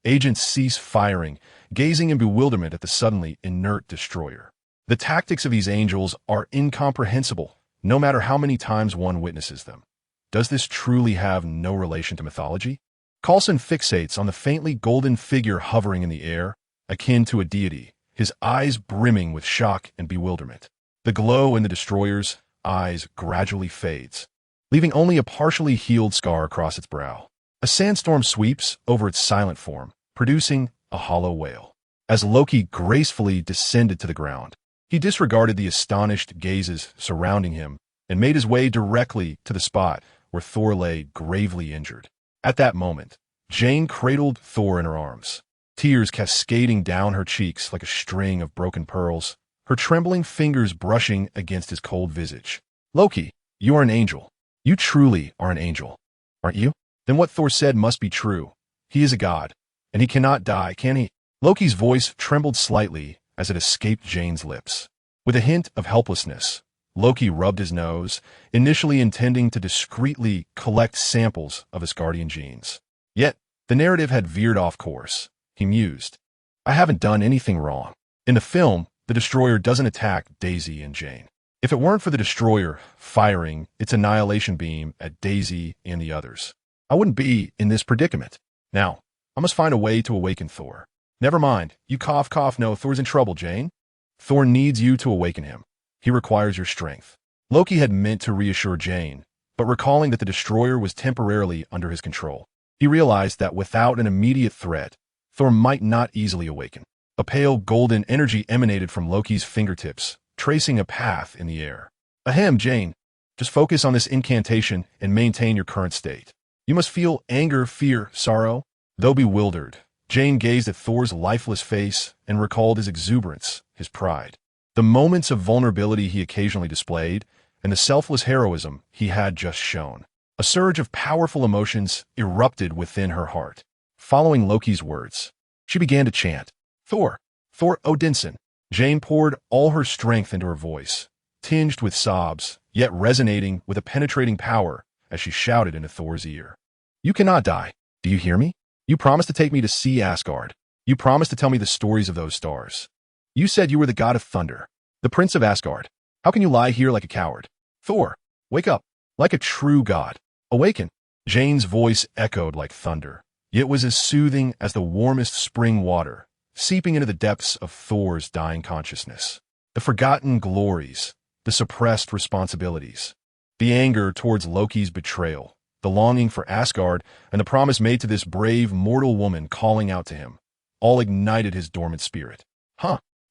Agents cease firing, gazing in bewilderment at the suddenly inert destroyer. The tactics of these angels are incomprehensible, no matter how many times one witnesses them. Does this truly have no relation to mythology? Coulson fixates on the faintly golden figure hovering in the air, akin to a deity, his eyes brimming with shock and bewilderment. The glow in the destroyer's eyes gradually fades, leaving only a partially healed scar across its brow. A sandstorm sweeps over its silent form, producing a hollow wail. As Loki gracefully descended to the ground, he disregarded the astonished gazes surrounding him and made his way directly to the spot where Thor lay gravely injured. At that moment, Jane cradled Thor in her arms, tears cascading down her cheeks like a string of broken pearls, her trembling fingers brushing against his cold visage. Loki, you are an angel. You truly are an angel, aren't you? Then what Thor said must be true. He is a god, and he cannot die, can he? Loki's voice trembled slightly as it escaped Jane's lips. With a hint of helplessness, Loki rubbed his nose, initially intending to discreetly collect samples of Asgardian genes. Yet, the narrative had veered off course. He mused. I haven't done anything wrong. In the film, the destroyer doesn't attack Daisy and Jane. If it weren't for the destroyer firing its annihilation beam at Daisy and the others, I wouldn't be in this predicament. Now, I must find a way to awaken Thor. Never mind. You cough, cough. No, Thor's in trouble, Jane. Thor needs you to awaken him. He requires your strength. Loki had meant to reassure Jane, but recalling that the destroyer was temporarily under his control, he realized that without an immediate threat, Thor might not easily awaken. A pale golden energy emanated from Loki's fingertips, tracing a path in the air. Ahem, Jane. Just focus on this incantation and maintain your current state. You must feel anger, fear, sorrow. Though bewildered, Jane gazed at Thor's lifeless face and recalled his exuberance, his pride. The moments of vulnerability he occasionally displayed, and the selfless heroism he had just shown. A surge of powerful emotions erupted within her heart. Following Loki's words, she began to chant, "Thor, Thor Odinson." Jane poured all her strength into her voice, tinged with sobs, yet resonating with a penetrating power as she shouted into Thor's ear. "You cannot die. Do you hear me? You promised to take me to see Asgard. You promised to tell me the stories of those stars. You said you were the god of thunder, the prince of Asgard. How can you lie here like a coward? Thor, wake up, like a true god. Awaken." Jane's voice echoed like thunder. It was as soothing as the warmest spring water, seeping into the depths of Thor's dying consciousness. The forgotten glories, the suppressed responsibilities, the anger towards Loki's betrayal, the longing for Asgard, and the promise made to this brave mortal woman calling out to him, all ignited his dormant spirit.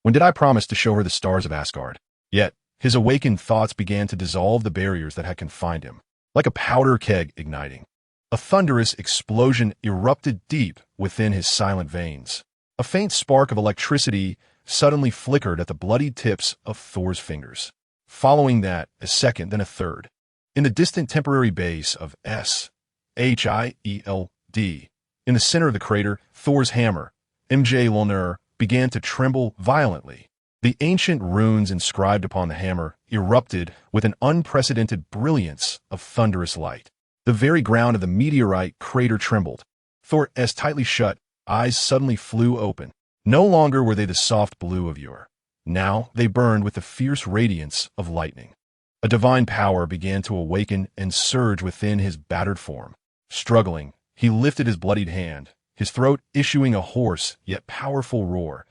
When did I promise to show her the stars of Asgard? Yet, his awakened thoughts began to dissolve the barriers that had confined him, like a powder keg igniting. A thunderous explosion erupted deep within his silent veins. A faint spark of electricity suddenly flickered at the bloodied tips of Thor's fingers. Following that, a second, then a third. In the distant temporary base of Shield, in the center of the crater, Thor's hammer, Mjolnir, began to tremble violently. The ancient runes inscribed upon the hammer erupted with an unprecedented brilliance of thunderous light. The very ground of the meteorite crater trembled. Thor's tightly shut eyes suddenly flew open. No longer were they the soft blue of yore. Now they burned with the fierce radiance of lightning. A divine power began to awaken and surge within his battered form. Struggling, he lifted his bloodied hand, his throat issuing a hoarse yet powerful roar.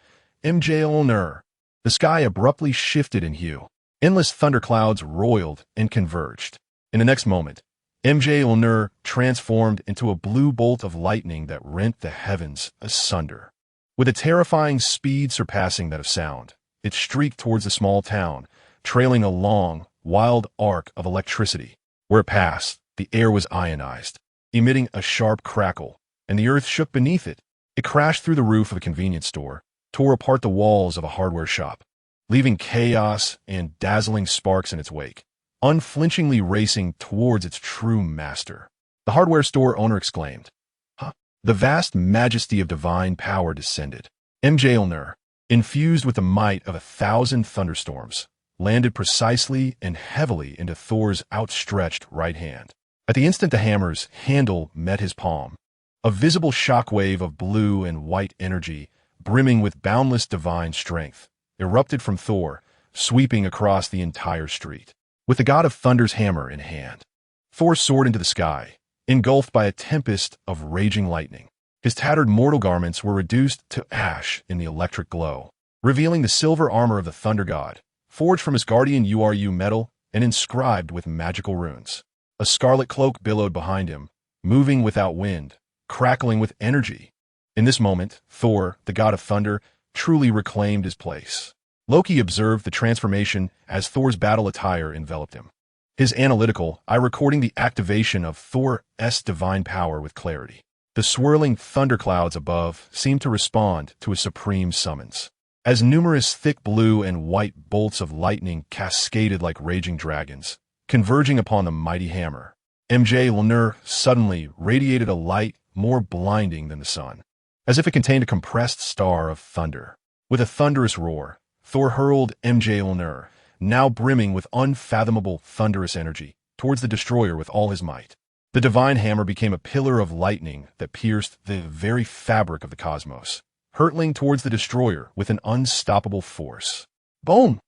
Mjolnir. The sky abruptly shifted in hue. Endless thunderclouds roiled and converged. In the next moment, Mjolnir transformed into a blue bolt of lightning that rent the heavens asunder. With a terrifying speed surpassing that of sound, it streaked towards the small town, trailing a long, wild arc of electricity. Where it passed, the air was ionized, emitting a sharp crackle, and the earth shook beneath it. It crashed through the roof of a convenience store, tore apart the walls of a hardware shop, leaving chaos and dazzling sparks in its wake, unflinchingly racing towards its true master. The hardware store owner exclaimed, The vast majesty of divine power descended. Mjolnir, infused with the might of 1,000 thunderstorms, landed precisely and heavily into Thor's outstretched right hand. At the instant the hammer's handle met his palm, a visible shockwave of blue and white energy, brimming with boundless divine strength, erupted from Thor, sweeping across the entire street. With the god of thunder's hammer in hand, Thor soared into the sky, engulfed by a tempest of raging lightning. His tattered mortal garments were reduced to ash in the electric glow, revealing the silver armor of the thunder god, forged from his guardian Uru metal and inscribed with magical runes. A scarlet cloak billowed behind him, moving without wind, crackling with energy. In this moment, Thor, the god of thunder, truly reclaimed his place. Loki observed the transformation as Thor's battle attire enveloped him. His analytical eye recording the activation of Thor's divine power with clarity. The swirling thunderclouds above seemed to respond to a supreme summons, as numerous thick blue and white bolts of lightning cascaded like raging dragons, converging upon the mighty hammer. Mjolnir suddenly radiated a light more blinding than the sun, as if it contained a compressed star of thunder. With a thunderous roar, Thor hurled Mjolnir, now brimming with unfathomable thunderous energy, towards the destroyer with all his might. The divine hammer became a pillar of lightning that pierced the very fabric of the cosmos, hurtling towards the destroyer with an unstoppable force. Boom!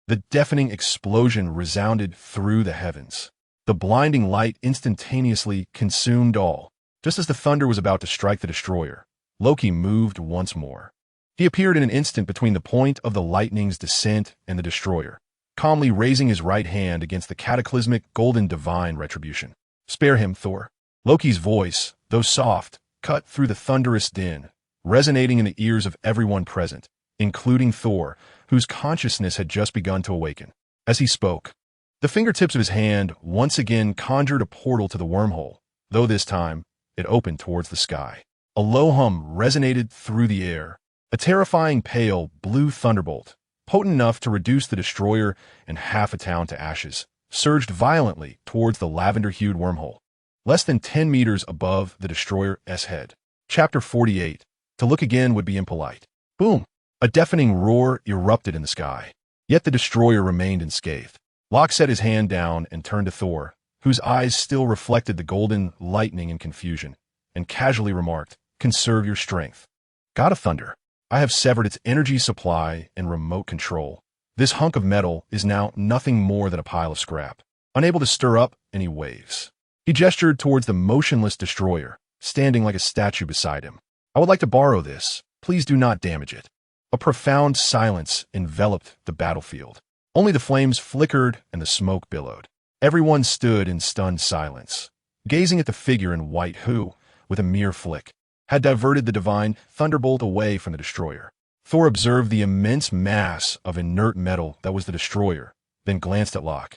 The deafening explosion resounded through the heavens. The blinding light instantaneously consumed all. Just as the thunder was about to strike the destroyer, Loki moved once more. He appeared in an instant between the point of the lightning's descent and the destroyer, calmly raising his right hand against the cataclysmic golden divine retribution. Spare him, Thor. Loki's voice, though soft, cut through the thunderous din, resonating in the ears of everyone present, including Thor, whose consciousness had just begun to awaken. As he spoke, the fingertips of his hand once again conjured a portal to the wormhole, though this time it opened towards the sky. A low hum resonated through the air. A terrifying pale blue thunderbolt, potent enough to reduce the destroyer and half a town to ashes, surged violently towards the lavender-hued wormhole, less than 10 meters above the destroyer's head. Chapter 48. To look again would be impolite. Boom! A deafening roar erupted in the sky. Yet the destroyer remained unscathed. Locke set his hand down and turned to Thor, whose eyes still reflected the golden lightning in confusion, and casually remarked, "Conserve your strength. God of Thunder, I have severed its energy supply and remote control. This hunk of metal is now nothing more than a pile of scrap, unable to stir up any waves." He gestured towards the motionless destroyer, standing like a statue beside him. "I would like to borrow this. Please do not damage it." A profound silence enveloped the battlefield. Only the flames flickered and the smoke billowed. Everyone stood in stunned silence, gazing at the figure in white who, with a mere flick, had diverted the divine thunderbolt away from the destroyer. Thor observed the immense mass of inert metal that was the destroyer, then glanced at Locke,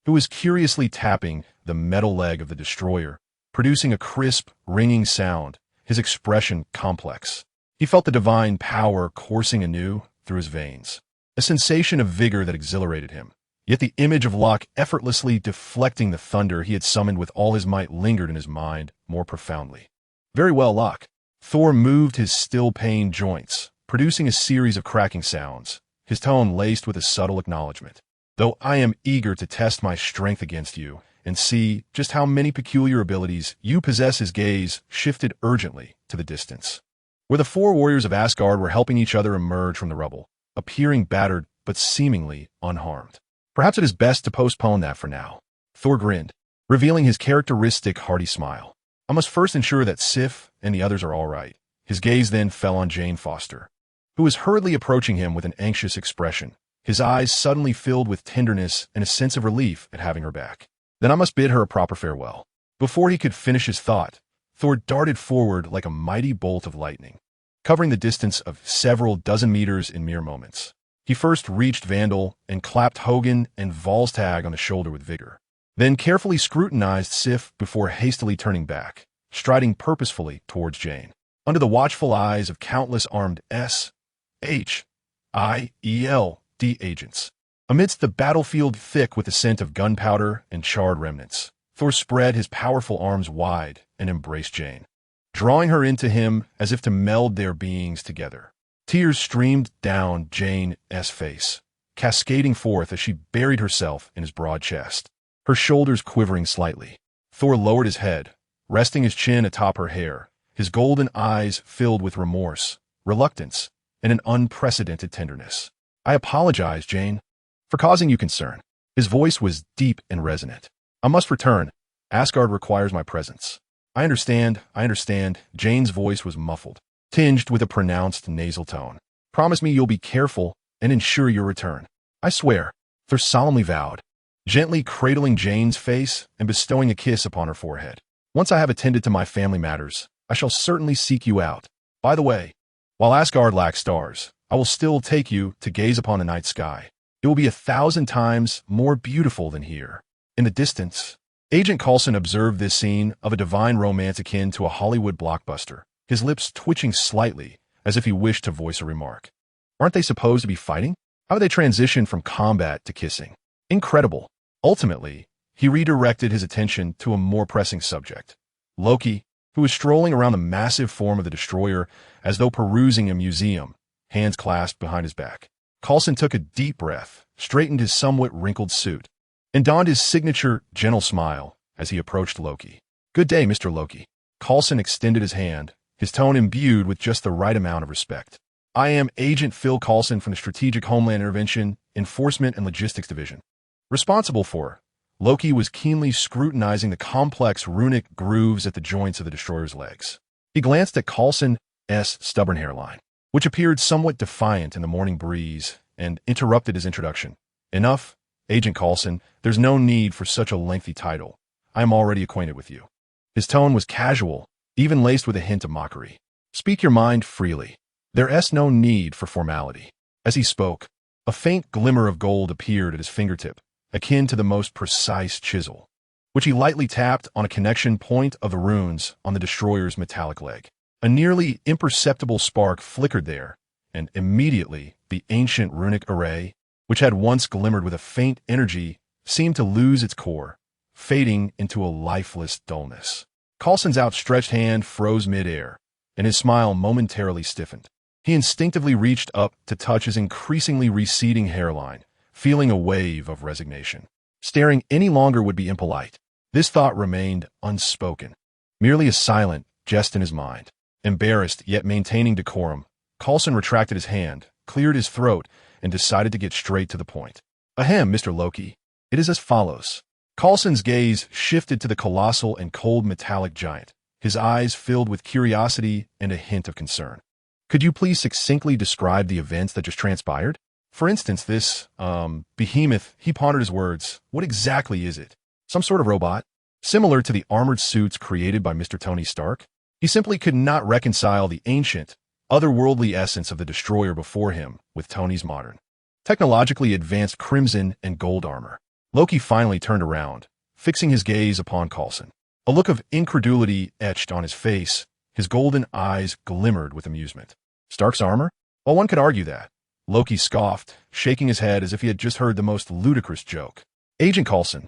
who was curiously tapping the metal leg of the destroyer, producing a crisp, ringing sound, his expression complex. He felt the divine power coursing anew through his veins, a sensation of vigor that exhilarated him. Yet the image of Locke effortlessly deflecting the thunder he had summoned with all his might lingered in his mind more profoundly. "Very well, Locke." Thor moved his still-pain joints, producing a series of cracking sounds, his tone laced with a subtle acknowledgement. "Though I am eager to test my strength against you and see just how many peculiar abilities you possess." His gaze shifted urgently to the distance, where the four warriors of Asgard were helping each other emerge from the rubble, appearing battered but seemingly unharmed. "Perhaps it is best to postpone that for now." Thor grinned, revealing his characteristic hearty smile. "I must first ensure that Sif and the others are all right." His gaze then fell on Jane Foster, who was hurriedly approaching him with an anxious expression, his eyes suddenly filled with tenderness and a sense of relief at having her back. "Then I must bid her a proper farewell." Before he could finish his thought, Thor darted forward like a mighty bolt of lightning, covering the distance of several dozen meters in mere moments. He first reached Vandal and clapped Hogan and Volstagg on the shoulder with vigor, then carefully scrutinized Sif before hastily turning back, striding purposefully towards Jane, under the watchful eyes of countless armed SHIELD agents. Amidst the battlefield thick with the scent of gunpowder and charred remnants, Thor spread his powerful arms wide and embraced Jane, drawing her into him as if to meld their beings together. Tears streamed down Jane's face, cascading forth as she buried herself in his broad chest, her shoulders quivering slightly. Thor lowered his head, resting his chin atop her hair, his golden eyes filled with remorse, reluctance, and an unprecedented tenderness. "I apologize, Jane, for causing you concern." His voice was deep and resonant. "I must return. Asgard requires my presence." I understand. Jane's voice was muffled, tinged with a pronounced nasal tone. "Promise me you'll be careful and ensure your return." "I swear," Thor solemnly vowed, gently cradling Jane's face and bestowing a kiss upon her forehead. "Once I have attended to my family matters, I shall certainly seek you out. By the way, while Asgard lacks stars, I will still take you to gaze upon the night sky. It will be 1,000 times more beautiful than here." In the distance, Agent Coulson observed this scene of a divine romance akin to a Hollywood blockbuster, his lips twitching slightly as if he wished to voice a remark. Aren't they supposed to be fighting? How do they transition from combat to kissing? Incredible. Ultimately, he redirected his attention to a more pressing subject. Loki, who was strolling around the massive form of the destroyer as though perusing a museum, hands clasped behind his back. Coulson took a deep breath, straightened his somewhat wrinkled suit, and donned his signature gentle smile as he approached Loki. "Good day, Mr. Loki." Coulson extended his hand, his tone imbued with just the right amount of respect. "I am Agent Phil Coulson from the Strategic Homeland Intervention, Enforcement and Logistics Division. Responsible for..." Loki was keenly scrutinizing the complex runic grooves at the joints of the destroyer's legs. He glanced at Coulson's stubborn hairline, which appeared somewhat defiant in the morning breeze, and interrupted his introduction. "Enough, Agent Coulson. There's no need for such a lengthy title. I am already acquainted with you." His tone was casual, even laced with a hint of mockery. "Speak your mind freely. There's no need for formality." As he spoke, a faint glimmer of gold appeared at his fingertip, akin to the most precise chisel, which he lightly tapped on a connection point of the runes on the destroyer's metallic leg. A nearly imperceptible spark flickered there, and immediately the ancient runic array, which had once glimmered with a faint energy, seemed to lose its core, fading into a lifeless dullness. Coulson's outstretched hand froze mid-air, and his smile momentarily stiffened. He instinctively reached up to touch his increasingly receding hairline, feeling a wave of resignation. Staring any longer would be impolite. This thought remained unspoken, merely a silent jest in his mind. Embarrassed, yet maintaining decorum, Coulson retracted his hand, cleared his throat, and decided to get straight to the point. Ahem, Mr. Locke. It is as follows. Coulson's gaze shifted to the colossal and cold metallic giant, his eyes filled with curiosity and a hint of concern. Could you please succinctly describe the events that just transpired? For instance, this, behemoth, he pondered his words. What exactly is it? Some sort of robot? Similar to the armored suits created by Mr. Tony Stark? He simply could not reconcile the ancient, otherworldly essence of the destroyer before him with Tony's modern, technologically advanced crimson and gold armor. Locke finally turned around, fixing his gaze upon Coulson. A look of incredulity etched on his face, his golden eyes glimmered with amusement. Stark's armor? Well, one could argue that. Locke scoffed, shaking his head as if he had just heard the most ludicrous joke. Agent Coulson,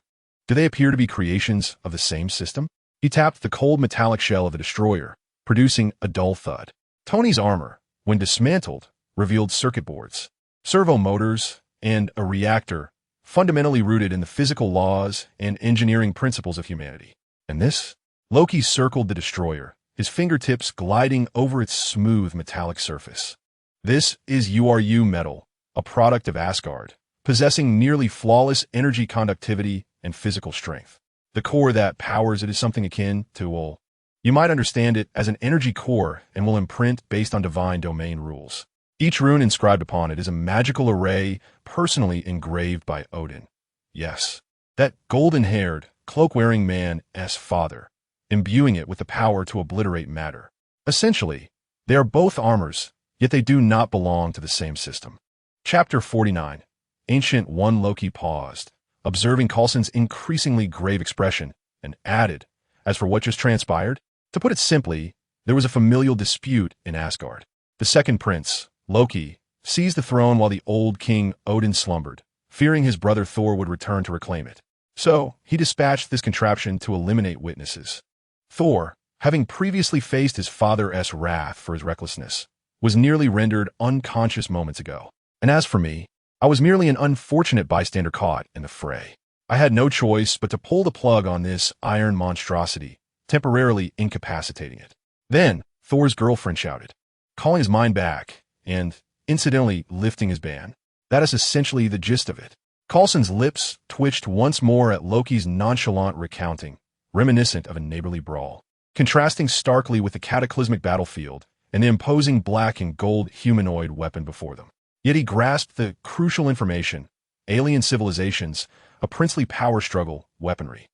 do they appear to be creations of the same system? He tapped the cold metallic shell of the destroyer, producing a dull thud. Tony's armor, when dismantled, revealed circuit boards, servo motors, and a reactor fundamentally rooted in the physical laws and engineering principles of humanity. And this? Locke circled the destroyer, his fingertips gliding over its smooth metallic surface. This is URU metal, a product of Asgard, possessing nearly flawless energy conductivity and physical strength. The core that powers it is something akin to, well, you might understand it as an energy core and will imprint based on divine domain rules. Each rune inscribed upon it is a magical array personally engraved by Odin. Yes, that golden-haired, cloak-wearing man's father, imbuing it with the power to obliterate matter. Essentially, they are both armors, yet they do not belong to the same system. Chapter 49. Ancient One. Locke paused, observing Coulson's increasingly grave expression, and added, as for what just transpired, to put it simply, there was a familial dispute in Asgard. The second prince, Locke, seized the throne while the old king Odin slumbered, fearing his brother Thor would return to reclaim it. So, he dispatched this contraption to eliminate witnesses. Thor, having previously faced his father's wrath for his recklessness, was nearly rendered unconscious moments ago. And as for me, I was merely an unfortunate bystander caught in the fray. I had no choice but to pull the plug on this iron monstrosity, temporarily incapacitating it. Then, Thor's girlfriend shouted, calling his mind back, and, incidentally, lifting his ban. That is essentially the gist of it. Coulson's lips twitched once more at Loki's nonchalant recounting, reminiscent of a neighborly brawl, contrasting starkly with the cataclysmic battlefield and the imposing black and gold humanoid weapon before them. Yet he grasped the crucial information: alien civilizations, a princely power struggle, weaponry.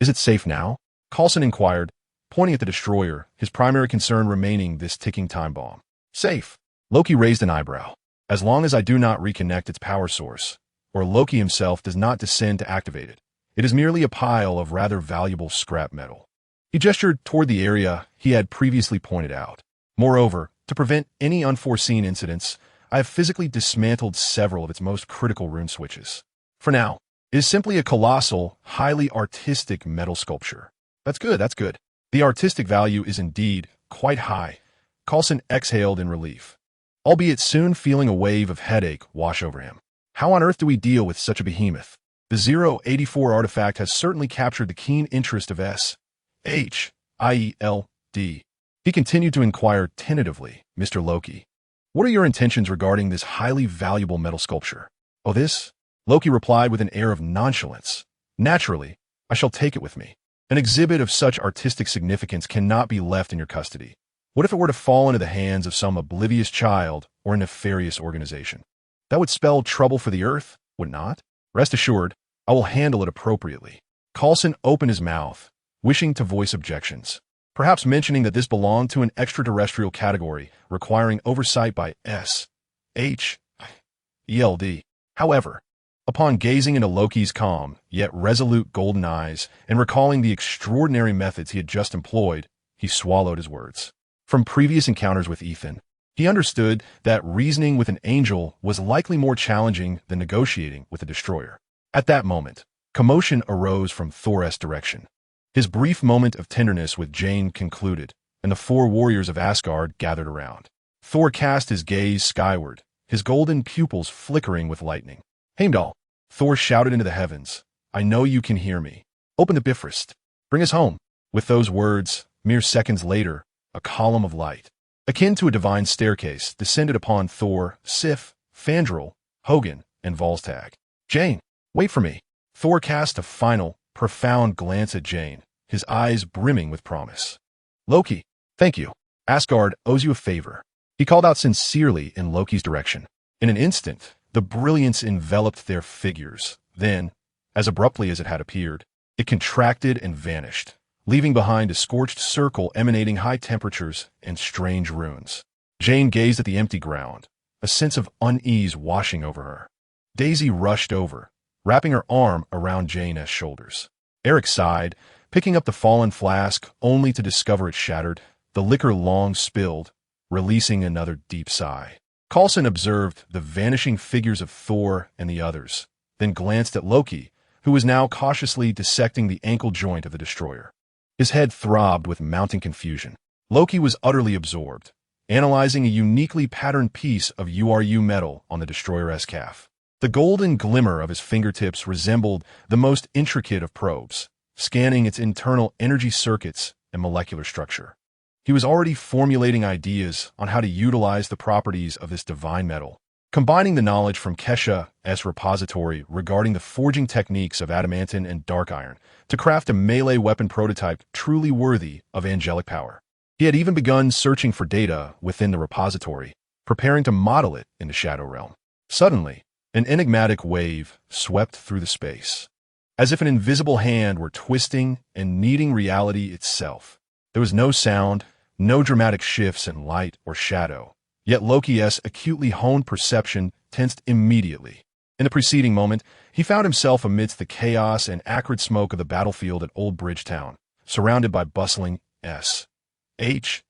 Is it safe now? Coulson inquired, pointing at the destroyer, his primary concern remaining this ticking time bomb. Safe. Locke raised an eyebrow. As long as I do not reconnect its power source, or Locke himself does not descend to activate it, it is merely a pile of rather valuable scrap metal. He gestured toward the area he had previously pointed out. Moreover, to prevent any unforeseen incidents, I have physically dismantled several of its most critical rune switches. For now, it is simply a colossal, highly artistic metal sculpture. That's good, that's good. The artistic value is indeed quite high. Coulson exhaled in relief, albeit soon feeling a wave of headache wash over him. How on earth do we deal with such a behemoth? The 084 artifact has certainly captured the keen interest of S.H.I.E.L.D. He continued to inquire tentatively, Mr. Locke. What are your intentions regarding this highly valuable metal sculpture? Oh, this? Locke replied with an air of nonchalance. Naturally, I shall take it with me. An exhibit of such artistic significance cannot be left in your custody. What if it were to fall into the hands of some oblivious child or a nefarious organization? That would spell trouble for the Earth, would it not? Rest assured, I will handle it appropriately. Coulson opened his mouth, wishing to voice objections, perhaps mentioning that this belonged to an extraterrestrial category requiring oversight by S.H.E.L.D. However, upon gazing into Loki's calm, yet resolute golden eyes and recalling the extraordinary methods he had just employed, he swallowed his words. From previous encounters with Ethan, He understood that reasoning with an angel was likely more challenging than negotiating with a destroyer. At that moment, commotion arose from Thor's direction. His brief moment of tenderness with Jane concluded, and the 4 warriors of Asgard gathered around. Thor cast his gaze skyward, his golden pupils flickering with lightning. Heimdall, Thor shouted into the heavens, I know you can hear me. Open the Bifrost. Bring us home. With those words, mere seconds later, a column of light, akin to a divine staircase, descended upon Thor, Sif, Fandral, Hogun, and Volstagg. Jane, wait for me. Thor cast a final, profound glance at Jane, his eyes brimming with promise. Loki, thank you. Asgard owes you a favor. He called out sincerely in Loki's direction. In an instant, the brilliance enveloped their figures. Then, as abruptly as it had appeared, it contracted and vanished, leaving behind a scorched circle emanating high temperatures and strange runes. Jane gazed at the empty ground, a sense of unease washing over her. Daisy rushed over, wrapping her arm around Jane's shoulders. Eric sighed, picking up the fallen flask only to discover it shattered, the liquor long spilled, releasing another deep sigh. Coulson observed the vanishing figures of Thor and the others, then glanced at Loki, who was now cautiously dissecting the ankle joint of the destroyer. His head throbbed with mounting confusion. Loki was utterly absorbed, analyzing a uniquely patterned piece of URU metal on the destroyer's calf. The golden glimmer of his fingertips resembled the most intricate of probes, scanning its internal energy circuits and molecular structure. He was already formulating ideas on how to utilize the properties of this divine metal, combining the knowledge from Kesha's repository regarding the forging techniques of adamantine and dark iron to craft a melee weapon prototype truly worthy of angelic power. He had even begun searching for data within the repository, preparing to model it in the Shadow Realm. Suddenly, an enigmatic wave swept through the space, as if an invisible hand were twisting and kneading reality itself. There was no sound, no dramatic shifts in light or shadow, yet Loki's acutely honed perception tensed immediately. In the preceding moment, he found himself amidst the chaos and acrid smoke of the battlefield at Old Bridgetown, surrounded by bustling the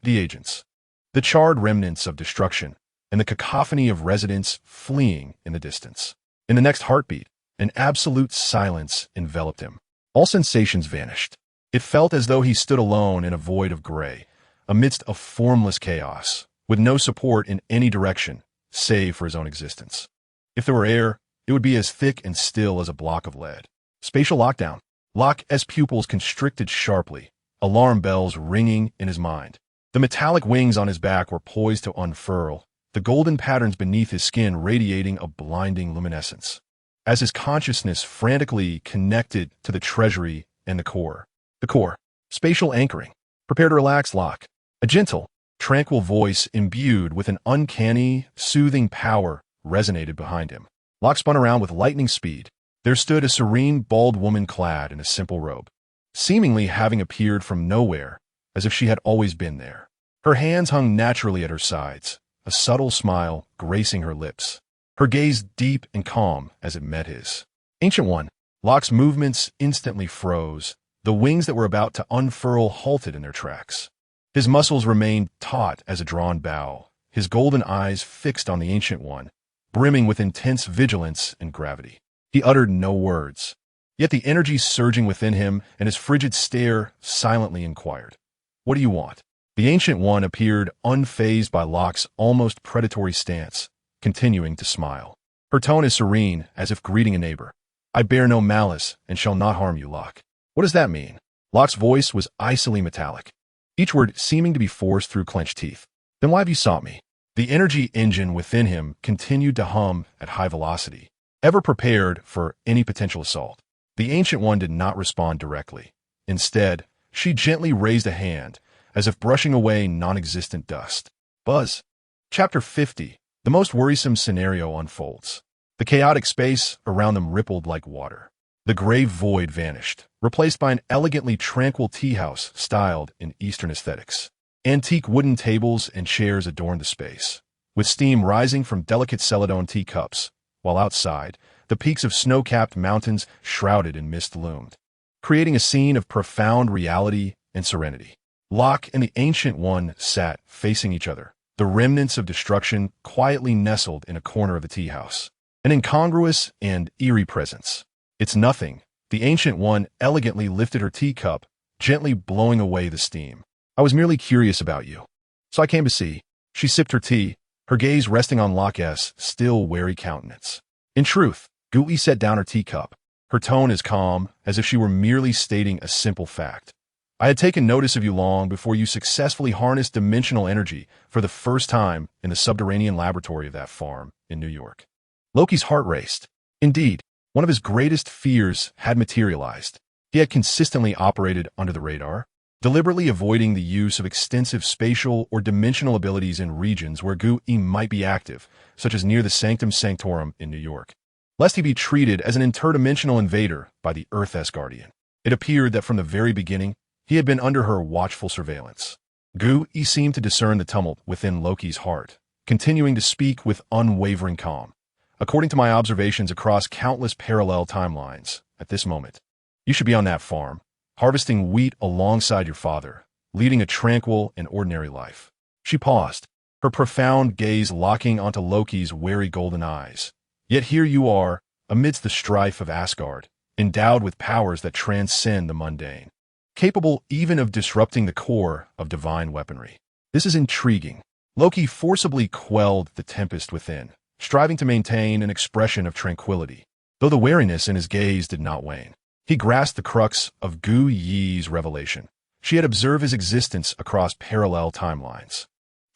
agents, the charred remnants of destruction, and the cacophony of residents fleeing in the distance. In the next heartbeat, an absolute silence enveloped him. All sensations vanished. It felt as though he stood alone in a void of gray, amidst a formless chaos, with no support in any direction, save for his own existence. If there were air, it would be as thick and still as a block of lead. Spatial lockdown. Locke's pupils constricted sharply, alarm bells ringing in his mind. The metallic wings on his back were poised to unfurl, the golden patterns beneath his skin radiating a blinding luminescence. As his consciousness frantically connected to the treasury and the core. The core. Spatial anchoring. Prepare to relax, Locke. A gentle, tranquil voice imbued with an uncanny, soothing power resonated behind him. Locke spun around with lightning speed. There stood a serene, bald woman clad in a simple robe, seemingly having appeared from nowhere, as if she had always been there. Her hands hung naturally at her sides, a subtle smile gracing her lips, her gaze deep and calm as it met his. Ancient One. Locke's movements instantly froze. The wings that were about to unfurl halted in their tracks. His muscles remained taut as a drawn bow, his golden eyes fixed on the Ancient One, brimming with intense vigilance and gravity. He uttered no words, yet the energy surging within him and his frigid stare silently inquired, "What do you want?" The Ancient One appeared unfazed by Locke's almost predatory stance, continuing to smile. Her tone is serene, as if greeting a neighbor. "I bear no malice and shall not harm you, Locke." What does that mean? Locke's voice was icily metallic, each word seeming to be forced through clenched teeth. Then why have you sought me? The energy engine within him continued to hum at high velocity, ever prepared for any potential assault. The Ancient One did not respond directly. Instead, she gently raised a hand, as if brushing away non-existent dust. Buzz. Chapter 50. The most worrisome scenario unfolds. The chaotic space around them rippled like water. The gray void vanished, replaced by an elegantly tranquil tea house styled in Eastern aesthetics. Antique wooden tables and chairs adorned the space, with steam rising from delicate celadon teacups, while outside, the peaks of snow-capped mountains shrouded in mist loomed, creating a scene of profound reality and serenity. Locke and the Ancient One sat facing each other, the remnants of destruction quietly nestled in a corner of the tea house. An incongruous and eerie presence. "It's nothing." The Ancient One elegantly lifted her teacup, gently blowing away the steam. "I was merely curious about you, so I came to see." She sipped her tea, her gaze resting on Locke's still wary countenance. In truth, Gui set down her teacup, her tone as calm as if she were merely stating a simple fact. "I had taken notice of you long before you successfully harnessed dimensional energy for the first time in the subterranean laboratory of that farm in New York." Loki's heart raced. Indeed, one of his greatest fears had materialized. He had consistently operated under the radar, deliberately avoiding the use of extensive spatial or dimensional abilities in regions where Gui might be active, such as near the Sanctum Sanctorum in New York, lest he be treated as an interdimensional invader by the Earth Asgardian. It appeared that from the very beginning, he had been under her watchful surveillance. Gui seemed to discern the tumult within Loki's heart, continuing to speak with unwavering calm. "According to my observations across countless parallel timelines, at this moment, you should be on that farm, harvesting wheat alongside your father, leading a tranquil and ordinary life." She paused, her profound gaze locking onto Loki's wary golden eyes. "Yet here you are, amidst the strife of Asgard, endowed with powers that transcend the mundane, capable even of disrupting the core of divine weaponry. This is intriguing." Loki forcibly quelled the tempest within, striving to maintain an expression of tranquility, though the wariness in his gaze did not wane. He grasped the crux of Gu Yi's revelation. She had observed his existence across parallel timelines.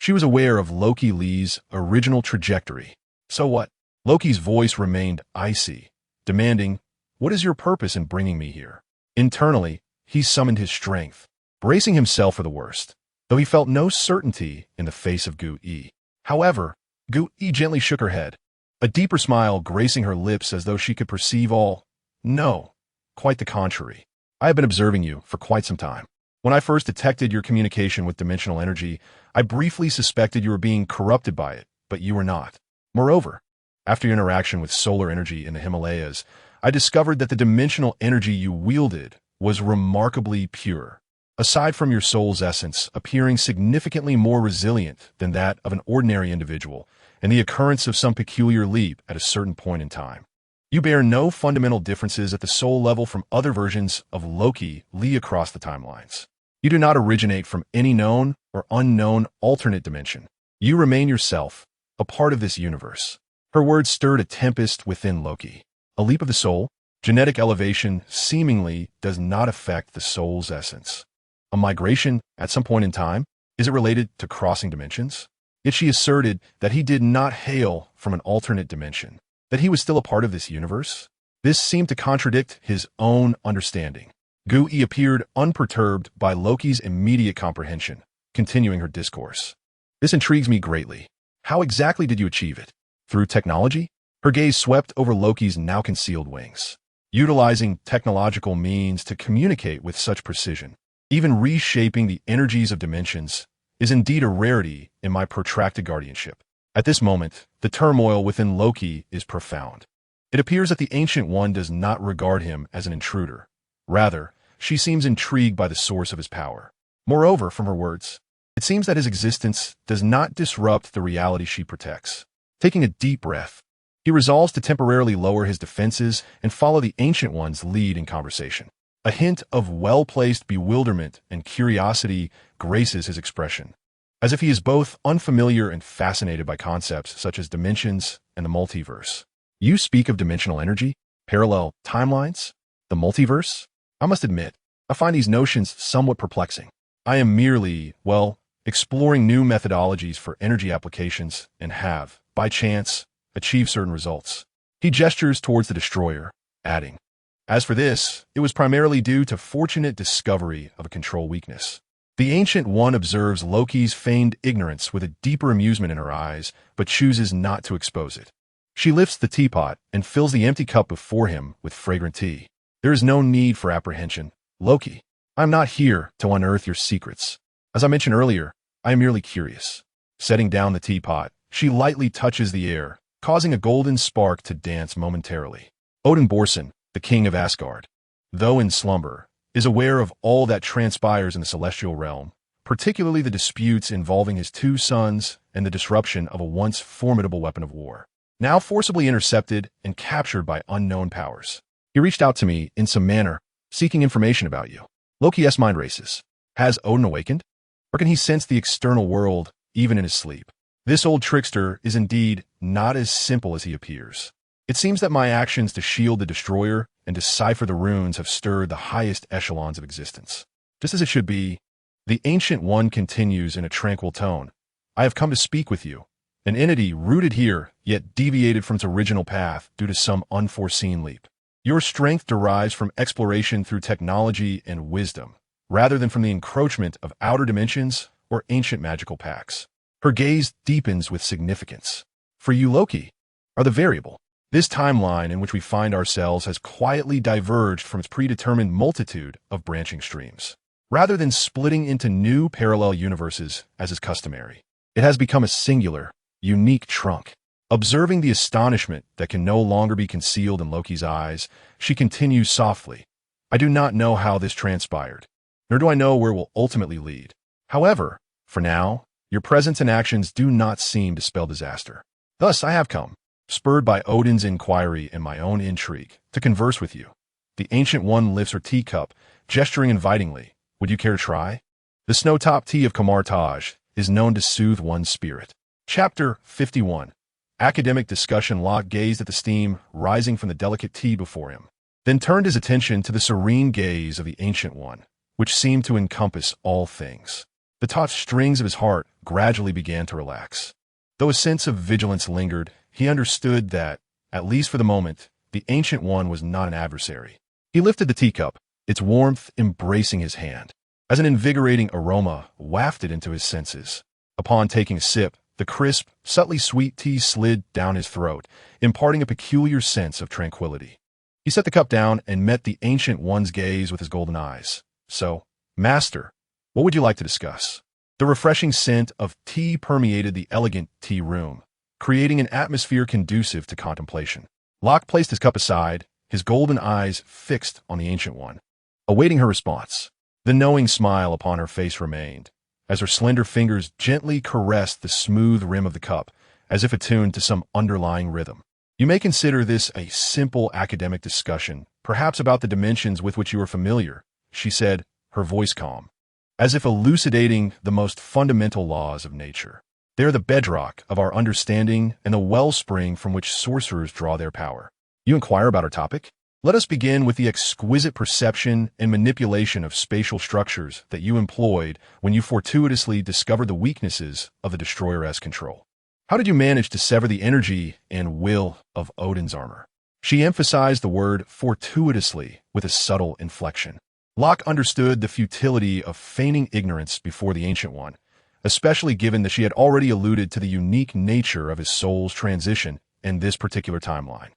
She was aware of Loki Lee's original trajectory. So what? Loki's voice remained icy, demanding, "What is your purpose in bringing me here?" Internally, he summoned his strength, bracing himself for the worst, though he felt no certainty in the face of Gu Yi. However, Gu Yi gently shook her head, a deeper smile gracing her lips as though she could perceive all. "No, quite the contrary. I have been observing you for quite some time. When I first detected your communication with dimensional energy, I briefly suspected you were being corrupted by it, but you were not. Moreover, after your interaction with solar energy in the Himalayas, I discovered that the dimensional energy you wielded was remarkably pure, aside from your soul's essence appearing significantly more resilient than that of an ordinary individual, and the occurrence of some peculiar leap at a certain point in time. You bear no fundamental differences at the soul level from other versions of Loki Lee across the timelines. You do not originate from any known or unknown alternate dimension. You remain yourself, a part of this universe." Her words stirred a tempest within Loki. A leap of the soul, genetic elevation seemingly does not affect the soul's essence. A migration at some point in time? Is it related to crossing dimensions? Yet she asserted that he did not hail from an alternate dimension, that he was still a part of this universe. This seemed to contradict his own understanding. Gui appeared unperturbed by Loki's immediate comprehension, continuing her discourse. "This intrigues me greatly. How exactly did you achieve it? Through technology?" Her gaze swept over Loki's now concealed wings. "Utilizing technological means to communicate with such precision, even reshaping the energies of dimensions, is indeed a rarity in my protracted guardianship." At this moment, the turmoil within Loki is profound. It appears that the Ancient One does not regard him as an intruder. Rather, she seems intrigued by the source of his power. Moreover, from her words, it seems that his existence does not disrupt the reality she protects. Taking a deep breath, he resolves to temporarily lower his defenses and follow the Ancient One's lead in conversation. A hint of well-placed bewilderment and curiosity graces his expression, as if he is both unfamiliar and fascinated by concepts such as dimensions and the multiverse. "You speak of dimensional energy, parallel timelines, the multiverse? I must admit, I find these notions somewhat perplexing. I am merely, exploring new methodologies for energy applications and have, by chance, achieved certain results." He gestures towards the destroyer, adding, "As for this, it was primarily due to fortunate discovery of a control weakness." The Ancient One observes Loki's feigned ignorance with a deeper amusement in her eyes, but chooses not to expose it. She lifts the teapot and fills the empty cup before him with fragrant tea. "There is no need for apprehension, Loki. I am not here to unearth your secrets. As I mentioned earlier, I am merely curious." Setting down the teapot, she lightly touches the air, causing a golden spark to dance momentarily. Odin Borson, the king of Asgard, though in slumber, is aware of all that transpires in the celestial realm, particularly the disputes involving his two sons and the disruption of a once formidable weapon of war, now forcibly intercepted and captured by unknown powers. He reached out to me in some manner, seeking information about you. Loki's mind races. Has Odin awakened? Or can he sense the external world even in his sleep? This old trickster is indeed not as simple as he appears. It seems that my actions to shield the destroyer and decipher the runes have stirred the highest echelons of existence. Just as it should be, the Ancient One continues in a tranquil tone. I have come to speak with you, an entity rooted here, yet deviated from its original path due to some unforeseen leap. Your strength derives from exploration through technology and wisdom, rather than from the encroachment of outer dimensions or ancient magical pacts. Her gaze deepens with significance. For you, Loki, are the variable. This timeline in which we find ourselves has quietly diverged from its predetermined multitude of branching streams. Rather than splitting into new parallel universes as is customary, it has become a singular, unique trunk. Observing the astonishment that can no longer be concealed in Loki's eyes, she continues softly. I do not know how this transpired, nor do I know where it will ultimately lead. However, for now, your presence and actions do not seem to spell disaster. Thus I have come, spurred by Odin's inquiry and my own intrigue, to converse with you. The Ancient One lifts her teacup, gesturing invitingly. Would you care to try? The snow-topped tea of Kamartaj is known to soothe one's spirit. Chapter 51. Academic discussion. Locke gazed at the steam rising from the delicate tea before him, then turned his attention to the serene gaze of the Ancient One, which seemed to encompass all things. The taut strings of his heart gradually began to relax. Though a sense of vigilance lingered, he understood that, at least for the moment, the Ancient One was not an adversary. He lifted the teacup, its warmth embracing his hand, as an invigorating aroma wafted into his senses. Upon taking a sip, the crisp, subtly sweet tea slid down his throat, imparting a peculiar sense of tranquility. He set the cup down and met the Ancient One's gaze with his golden eyes. So, Master, what would you like to discuss? The refreshing scent of tea permeated the elegant tea room, creating an atmosphere conducive to contemplation. Locke placed his cup aside, his golden eyes fixed on the Ancient One, awaiting her response. The knowing smile upon her face remained, as her slender fingers gently caressed the smooth rim of the cup, as if attuned to some underlying rhythm. You may consider this a simple academic discussion, perhaps about the dimensions with which you are familiar, she said, her voice calm, as if elucidating the most fundamental laws of nature. They are the bedrock of our understanding and the wellspring from which sorcerers draw their power. You inquire about our topic? Let us begin with the exquisite perception and manipulation of spatial structures that you employed when you fortuitously discovered the weaknesses of the Destroyer-S control. How did you manage to sever the energy and will of Odin's armor? She emphasized the word fortuitously with a subtle inflection. Locke understood the futility of feigning ignorance before the Ancient One, especially given that she had already alluded to the unique nature of his soul's transition in this particular timeline.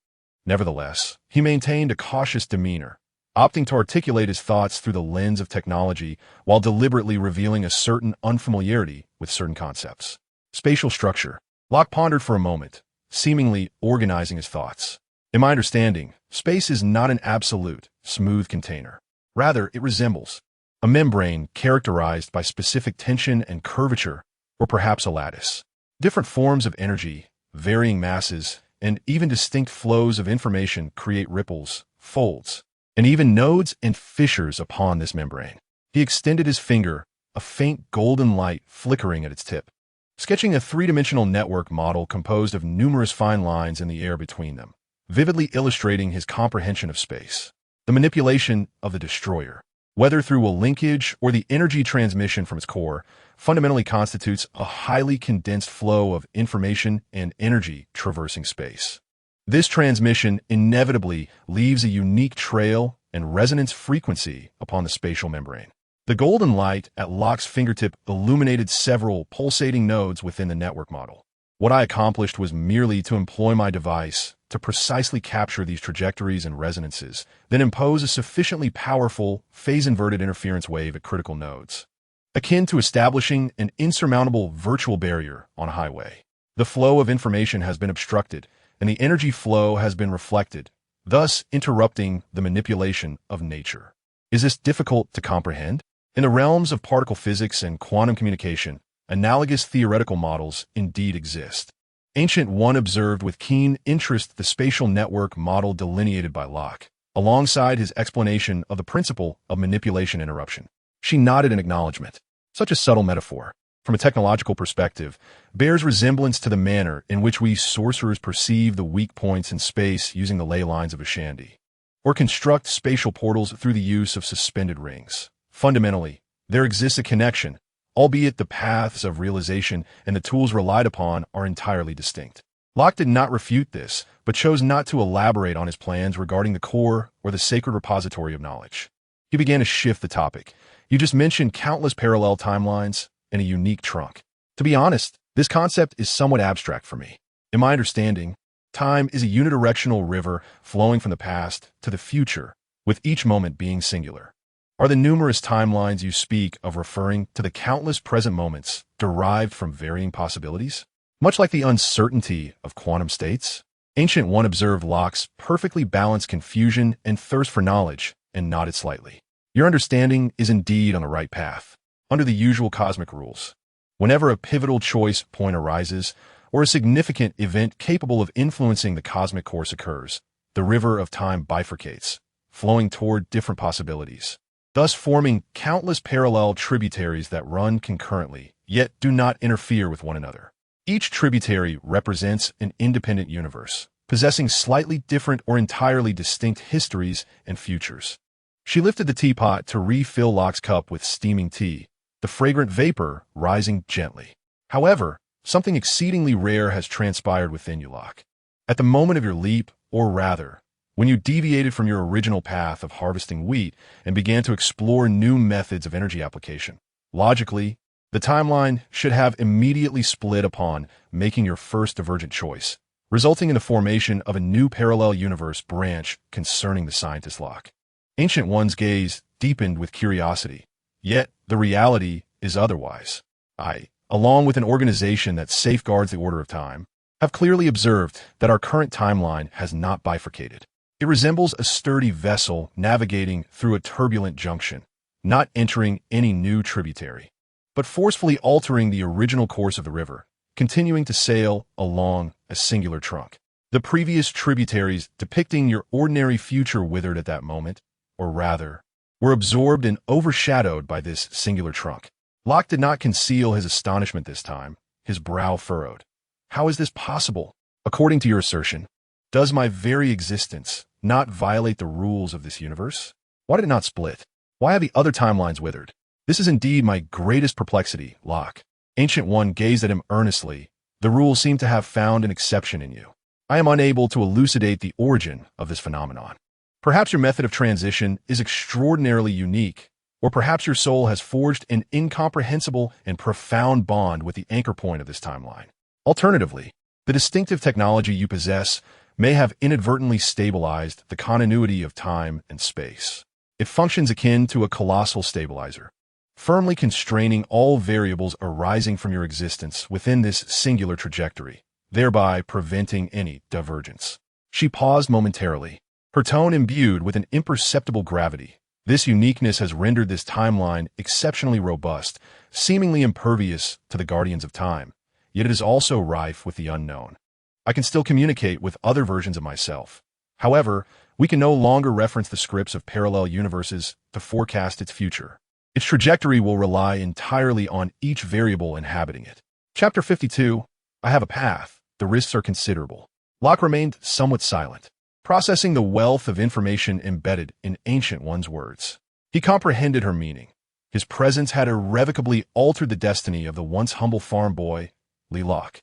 Nevertheless, he maintained a cautious demeanor, opting to articulate his thoughts through the lens of technology while deliberately revealing a certain unfamiliarity with certain concepts. Spatial structure. Locke pondered for a moment, seemingly organizing his thoughts. In my understanding, space is not an absolute, smooth container. Rather, it resembles a membrane characterized by specific tension and curvature, or perhaps a lattice. Different forms of energy, varying masses, and even distinct flows of information create ripples, folds, and even nodes and fissures upon this membrane. He extended his finger, a faint golden light flickering at its tip, sketching a three-dimensional network model composed of numerous fine lines in the air between them, vividly illustrating his comprehension of space. The manipulation of the Destroyer, whether through a linkage or the energy transmission from its core, fundamentally constitutes a highly condensed flow of information and energy traversing space. This transmission inevitably leaves a unique trail and resonance frequency upon the spatial membrane. The golden light at Locke's fingertip illuminated several pulsating nodes within the network model. What I accomplished was merely to employ my device to precisely capture these trajectories and resonances, then impose a sufficiently powerful, phase-inverted interference wave at critical nodes, akin to establishing an insurmountable virtual barrier on a highway. The flow of information has been obstructed, and the energy flow has been reflected, thus interrupting the manipulation of nature. Is this difficult to comprehend? In the realms of particle physics and quantum communication, analogous theoretical models indeed exist. Ancient One observed with keen interest the spatial network model delineated by Locke, alongside his explanation of the principle of manipulation interruption. She nodded in acknowledgement. Such a subtle metaphor, from a technological perspective, bears resemblance to the manner in which we sorcerers perceive the weak points in space using the ley lines of a shandy, or construct spatial portals through the use of suspended rings. Fundamentally, there exists a connection, albeit the paths of realization and the tools relied upon are entirely distinct. Locke did not refute this, but chose not to elaborate on his plans regarding the core or the sacred repository of knowledge. He began to shift the topic. You just mentioned countless parallel timelines and a unique trunk. To be honest, this concept is somewhat abstract for me. In my understanding, time is a unidirectional river flowing from the past to the future, with each moment being singular. Are the numerous timelines you speak of referring to the countless present moments derived from varying possibilities? Much like the uncertainty of quantum states, Ancient One observed Locke's perfectly balanced confusion and thirst for knowledge and nodded slightly. Your understanding is indeed on the right path. Under the usual cosmic rules, whenever a pivotal choice point arises or a significant event capable of influencing the cosmic course occurs, the river of time bifurcates, flowing toward different possibilities, thus forming countless parallel tributaries that run concurrently, yet do not interfere with one another. Each tributary represents an independent universe, possessing slightly different or entirely distinct histories and futures. She lifted the teapot to refill Locke's cup with steaming tea, the fragrant vapor rising gently. However, something exceedingly rare has transpired within you, Locke. At the moment of your leap, or rather, when you deviated from your original path of harvesting wheat and began to explore new methods of energy application, logically, the timeline should have immediately split upon making your first divergent choice, resulting in the formation of a new parallel universe branch concerning the scientist Locke. Ancient One's gaze deepened with curiosity, yet the reality is otherwise. I, along with an organization that safeguards the order of time, have clearly observed that our current timeline has not bifurcated. It resembles a sturdy vessel navigating through a turbulent junction, not entering any new tributary, but forcefully altering the original course of the river, continuing to sail along a singular trunk. The previous tributaries depicting your ordinary future withered at that moment, or rather, were absorbed and overshadowed by this singular trunk. Locke did not conceal his astonishment this time, his brow furrowed. How is this possible? According to your assertion, does my very existence not violate the rules of this universe? Why did it not split? Why have the other timelines withered? This is indeed my greatest perplexity, Locke. Ancient One gazed at him earnestly. The rules seem to have found an exception in you. I am unable to elucidate the origin of this phenomenon. Perhaps your method of transition is extraordinarily unique, or perhaps your soul has forged an incomprehensible and profound bond with the anchor point of this timeline. Alternatively, the distinctive technology you possess may have inadvertently stabilized the continuity of time and space. It functions akin to a colossal stabilizer, firmly constraining all variables arising from your existence within this singular trajectory, thereby preventing any divergence. She paused momentarily, her tone imbued with an imperceptible gravity. This uniqueness has rendered this timeline exceptionally robust, seemingly impervious to the guardians of time, yet it is also rife with the unknown. I can still communicate with other versions of myself. However, we can no longer reference the scripts of parallel universes to forecast its future. Its trajectory will rely entirely on each variable inhabiting it. Chapter 52. I have a path. The risks are considerable. Locke remained somewhat silent, processing the wealth of information embedded in Ancient One's words. He comprehended her meaning. His presence had irrevocably altered the destiny of the once humble farm boy, Locke,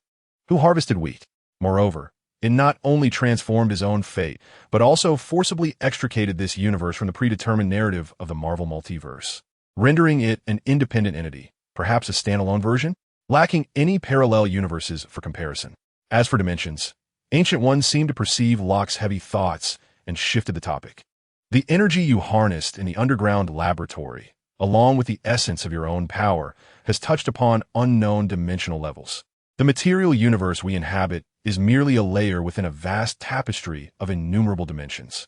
who harvested wheat. Moreover, it not only transformed his own fate, but also forcibly extricated this universe from the predetermined narrative of the Marvel multiverse, rendering it an independent entity, perhaps a standalone version, lacking any parallel universes for comparison. As for dimensions, Ancient One seemed to perceive Locke's heavy thoughts and shifted the topic. The energy you harnessed in the underground laboratory, along with the essence of your own power, has touched upon unknown dimensional levels. The material universe we inhabit is merely a layer within a vast tapestry of innumerable dimensions.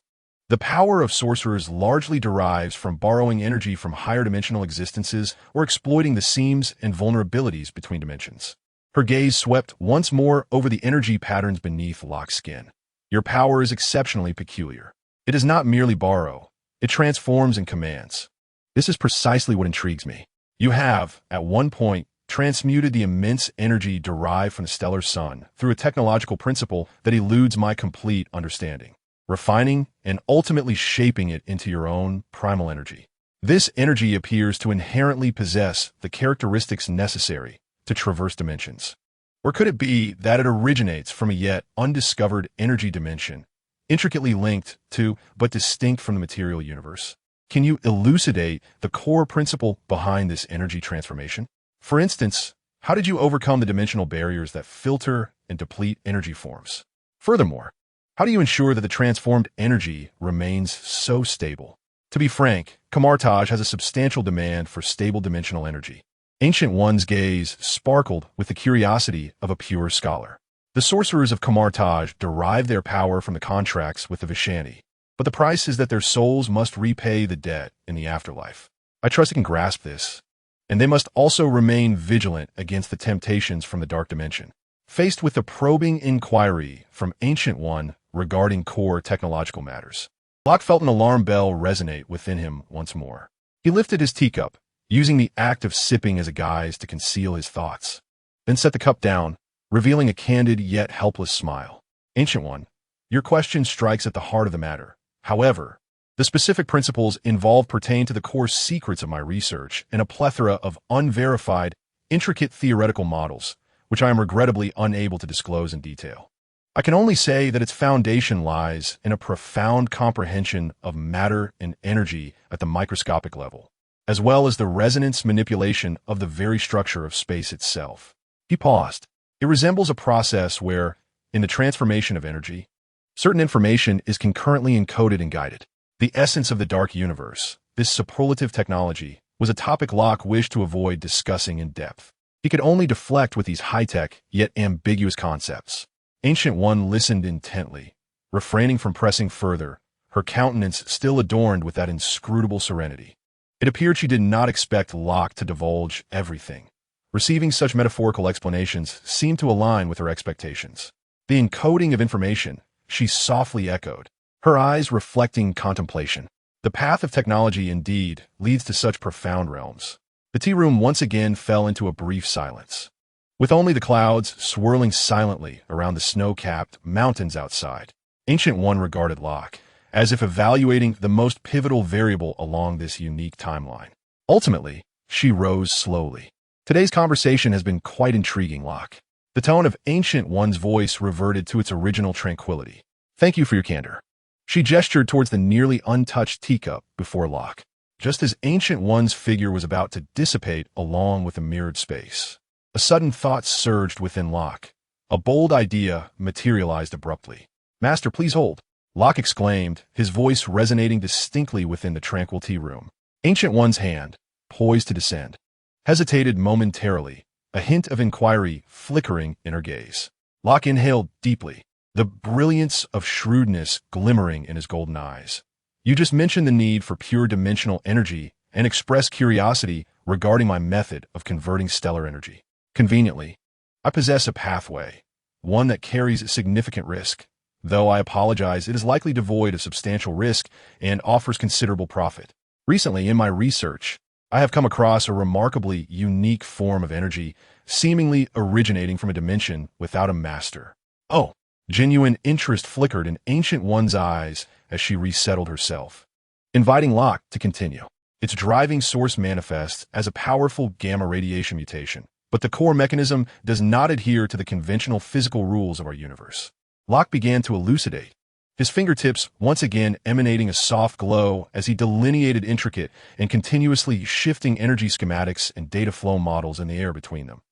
The power of sorcerers largely derives from borrowing energy from higher dimensional existences or exploiting the seams and vulnerabilities between dimensions. Her gaze swept once more over the energy patterns beneath Locke's skin. Your power is exceptionally peculiar. It does not merely borrow, it transforms and commands. This is precisely what intrigues me. You have, at one point, transmuted the immense energy derived from the stellar sun through a technological principle that eludes my complete understanding, refining and ultimately shaping it into your own primal energy. This energy appears to inherently possess the characteristics necessary to traverse dimensions. Or could it be that it originates from a yet undiscovered energy dimension, intricately linked to but distinct from the material universe? Can you elucidate the core principle behind this energy transformation? For instance, how did you overcome the dimensional barriers that filter and deplete energy forms? Furthermore, how do you ensure that the transformed energy remains so stable? To be frank, Kamartaj has a substantial demand for stable dimensional energy. Ancient One's gaze sparkled with the curiosity of a pure scholar. The sorcerers of Kamartaj derive their power from the contracts with the Vishani, but the price is that their souls must repay the debt in the afterlife. I trust you can grasp this. And they must also remain vigilant against the temptations from the dark dimension. Faced with the probing inquiry from Ancient One regarding core technological matters, Locke felt an alarm bell resonate within him once more. He lifted his teacup, using the act of sipping as a guise to conceal his thoughts, then set the cup down, revealing a candid yet helpless smile. Ancient One, your question strikes at the heart of the matter. However, the specific principles involved pertain to the core secrets of my research and a plethora of unverified, intricate theoretical models, which I am regrettably unable to disclose in detail. I can only say that its foundation lies in a profound comprehension of matter and energy at the microscopic level, as well as the resonance manipulation of the very structure of space itself. He paused. It resembles a process where, in the transformation of energy, certain information is concurrently encoded and guided. The essence of the dark universe, this superlative technology, was a topic Locke wished to avoid discussing in depth. He could only deflect with these high-tech, yet ambiguous concepts. Ancient One listened intently, refraining from pressing further, her countenance still adorned with that inscrutable serenity. It appeared she did not expect Locke to divulge everything. Receiving such metaphorical explanations seemed to align with her expectations. The encoding of information, she softly echoed, her eyes reflecting contemplation. The path of technology indeed leads to such profound realms. The tea room once again fell into a brief silence, with only the clouds swirling silently around the snow-capped mountains outside. Ancient One regarded Locke, as if evaluating the most pivotal variable along this unique timeline. Ultimately, she rose slowly. Today's conversation has been quite intriguing, Locke. The tone of Ancient One's voice reverted to its original tranquility. Thank you for your candor. She gestured towards the nearly untouched teacup before Locke, just as Ancient One's figure was about to dissipate along with the mirrored space. A sudden thought surged within Locke. A bold idea materialized abruptly. Master, please hold, Locke exclaimed, his voice resonating distinctly within the tranquil tea room. Ancient One's hand, poised to descend, hesitated momentarily, a hint of inquiry flickering in her gaze. Locke inhaled deeply, the brilliance of shrewdness glimmering in his golden eyes. You just mentioned the need for pure dimensional energy and expressed curiosity regarding my method of converting stellar energy. Conveniently, I possess a pathway, one that carries significant risk. Though I apologize, it is likely devoid of substantial risk and offers considerable profit. Recently, in my research, I have come across a remarkably unique form of energy, seemingly originating from a dimension without a master. Oh! Genuine interest flickered in Ancient One's eyes as she resettled herself, inviting Locke to continue. Its driving source manifests as a powerful gamma radiation mutation, but the core mechanism does not adhere to the conventional physical rules of our universe. Locke began to elucidate, his fingertips once again emanating a soft glow as he delineated intricate and continuously shifting energy schematics and data flow models in the air between them.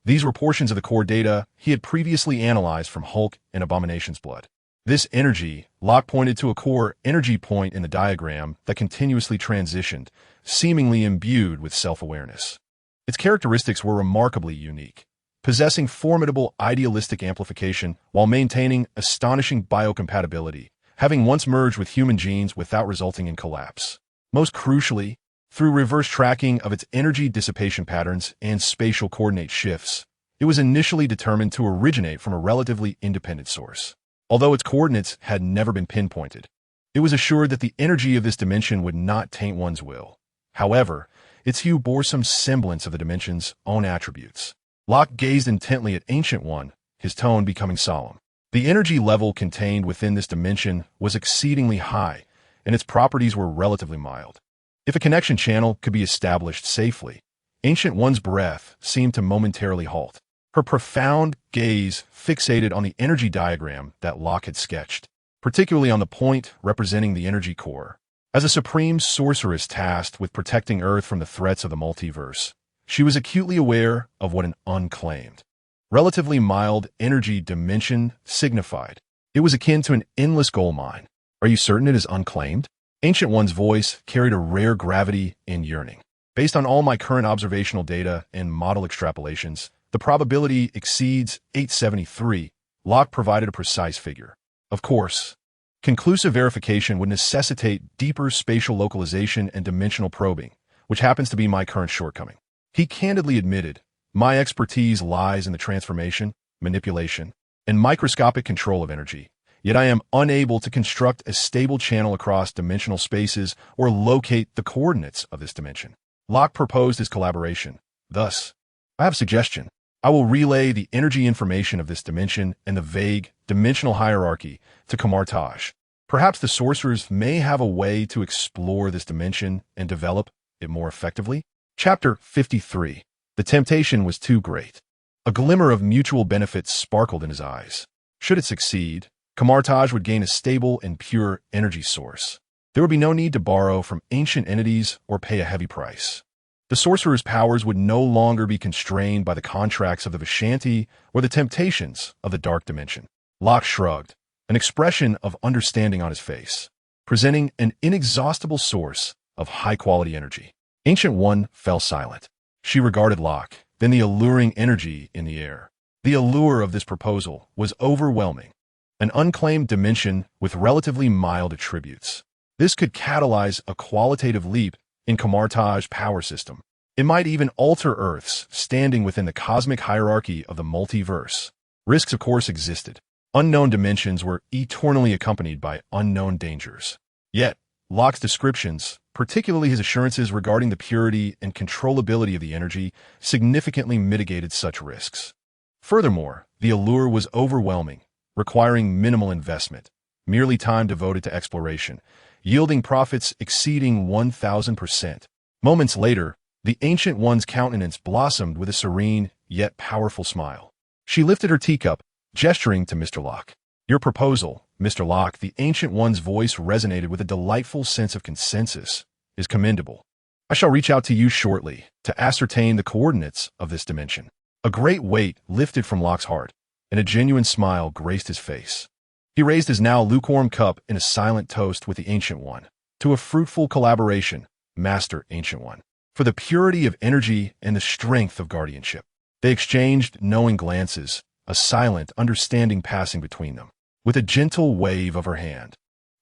These were portions of the core data he had previously analyzed from Hulk and Abomination's blood. This energy, Locke pointed to a core energy point in the diagram that continuously transitioned, seemingly imbued with self-awareness. Its characteristics were remarkably unique, possessing formidable idealistic amplification while maintaining astonishing biocompatibility, having once merged with human genes without resulting in collapse. Most crucially, through reverse tracking of its energy dissipation patterns and spatial coordinate shifts, it was initially determined to originate from a relatively independent source. Although its coordinates had never been pinpointed, it was assured that the energy of this dimension would not taint one's will. However, its hue bore some semblance of the dimension's own attributes. Locke gazed intently at Ancient One, his tone becoming solemn. The energy level contained within this dimension was exceedingly high, and its properties were relatively mild. If a connection channel could be established safely, Ancient One's breath seemed to momentarily halt. Her profound gaze fixated on the energy diagram that Locke had sketched, particularly on the point representing the energy core. As a supreme sorceress tasked with protecting Earth from the threats of the multiverse, she was acutely aware of what an unclaimed, relatively mild energy dimension signified. It was akin to an endless gold mine. Are you certain it is unclaimed? Ancient One's voice carried a rare gravity and yearning. Based on all my current observational data and model extrapolations, the probability exceeds 873. Locke provided a precise figure. Of course, conclusive verification would necessitate deeper spatial localization and dimensional probing, which happens to be my current shortcoming. He candidly admitted, my expertise lies in the transformation, manipulation, and microscopic control of energy, yet I am unable to construct a stable channel across dimensional spaces or locate the coordinates of this dimension. Locke proposed his collaboration. Thus, I have a suggestion. I will relay the energy information of this dimension and the vague dimensional hierarchy to Kamartaj. Perhaps the sorcerers may have a way to explore this dimension and develop it more effectively. Chapter 53. The temptation was too great. A glimmer of mutual benefits sparkled in his eyes. Should it succeed, Kamartaj would gain a stable and pure energy source. There would be no need to borrow from ancient entities or pay a heavy price. The sorcerer's powers would no longer be constrained by the contracts of the Vishanti or the temptations of the dark dimension. Locke shrugged, an expression of understanding on his face, presenting an inexhaustible source of high-quality energy. Ancient One fell silent. She regarded Locke, then the alluring energy in the air. The allure of this proposal was overwhelming. An unclaimed dimension with relatively mild attributes. This could catalyze a qualitative leap in Kamartaj's power system. It might even alter Earth's standing within the cosmic hierarchy of the multiverse. Risks, of course, existed. Unknown dimensions were eternally accompanied by unknown dangers. Yet, Locke's descriptions, particularly his assurances regarding the purity and controllability of the energy, significantly mitigated such risks. Furthermore, the allure was overwhelming, requiring minimal investment, merely time devoted to exploration, yielding profits exceeding 1,000%. Moments later, the Ancient One's countenance blossomed with a serene, yet powerful smile. She lifted her teacup, gesturing to Mr. Locke. Your proposal, Mr. Locke, the Ancient One's voice resonated with a delightful sense of consensus, is commendable. I shall reach out to you shortly to ascertain the coordinates of this dimension. A great weight lifted from Locke's heart, and a genuine smile graced his face. He raised his now lukewarm cup in a silent toast with the Ancient One. To a fruitful collaboration, Master Ancient One. For the purity of energy and the strength of guardianship. They exchanged knowing glances, a silent understanding passing between them. With a gentle wave of her hand,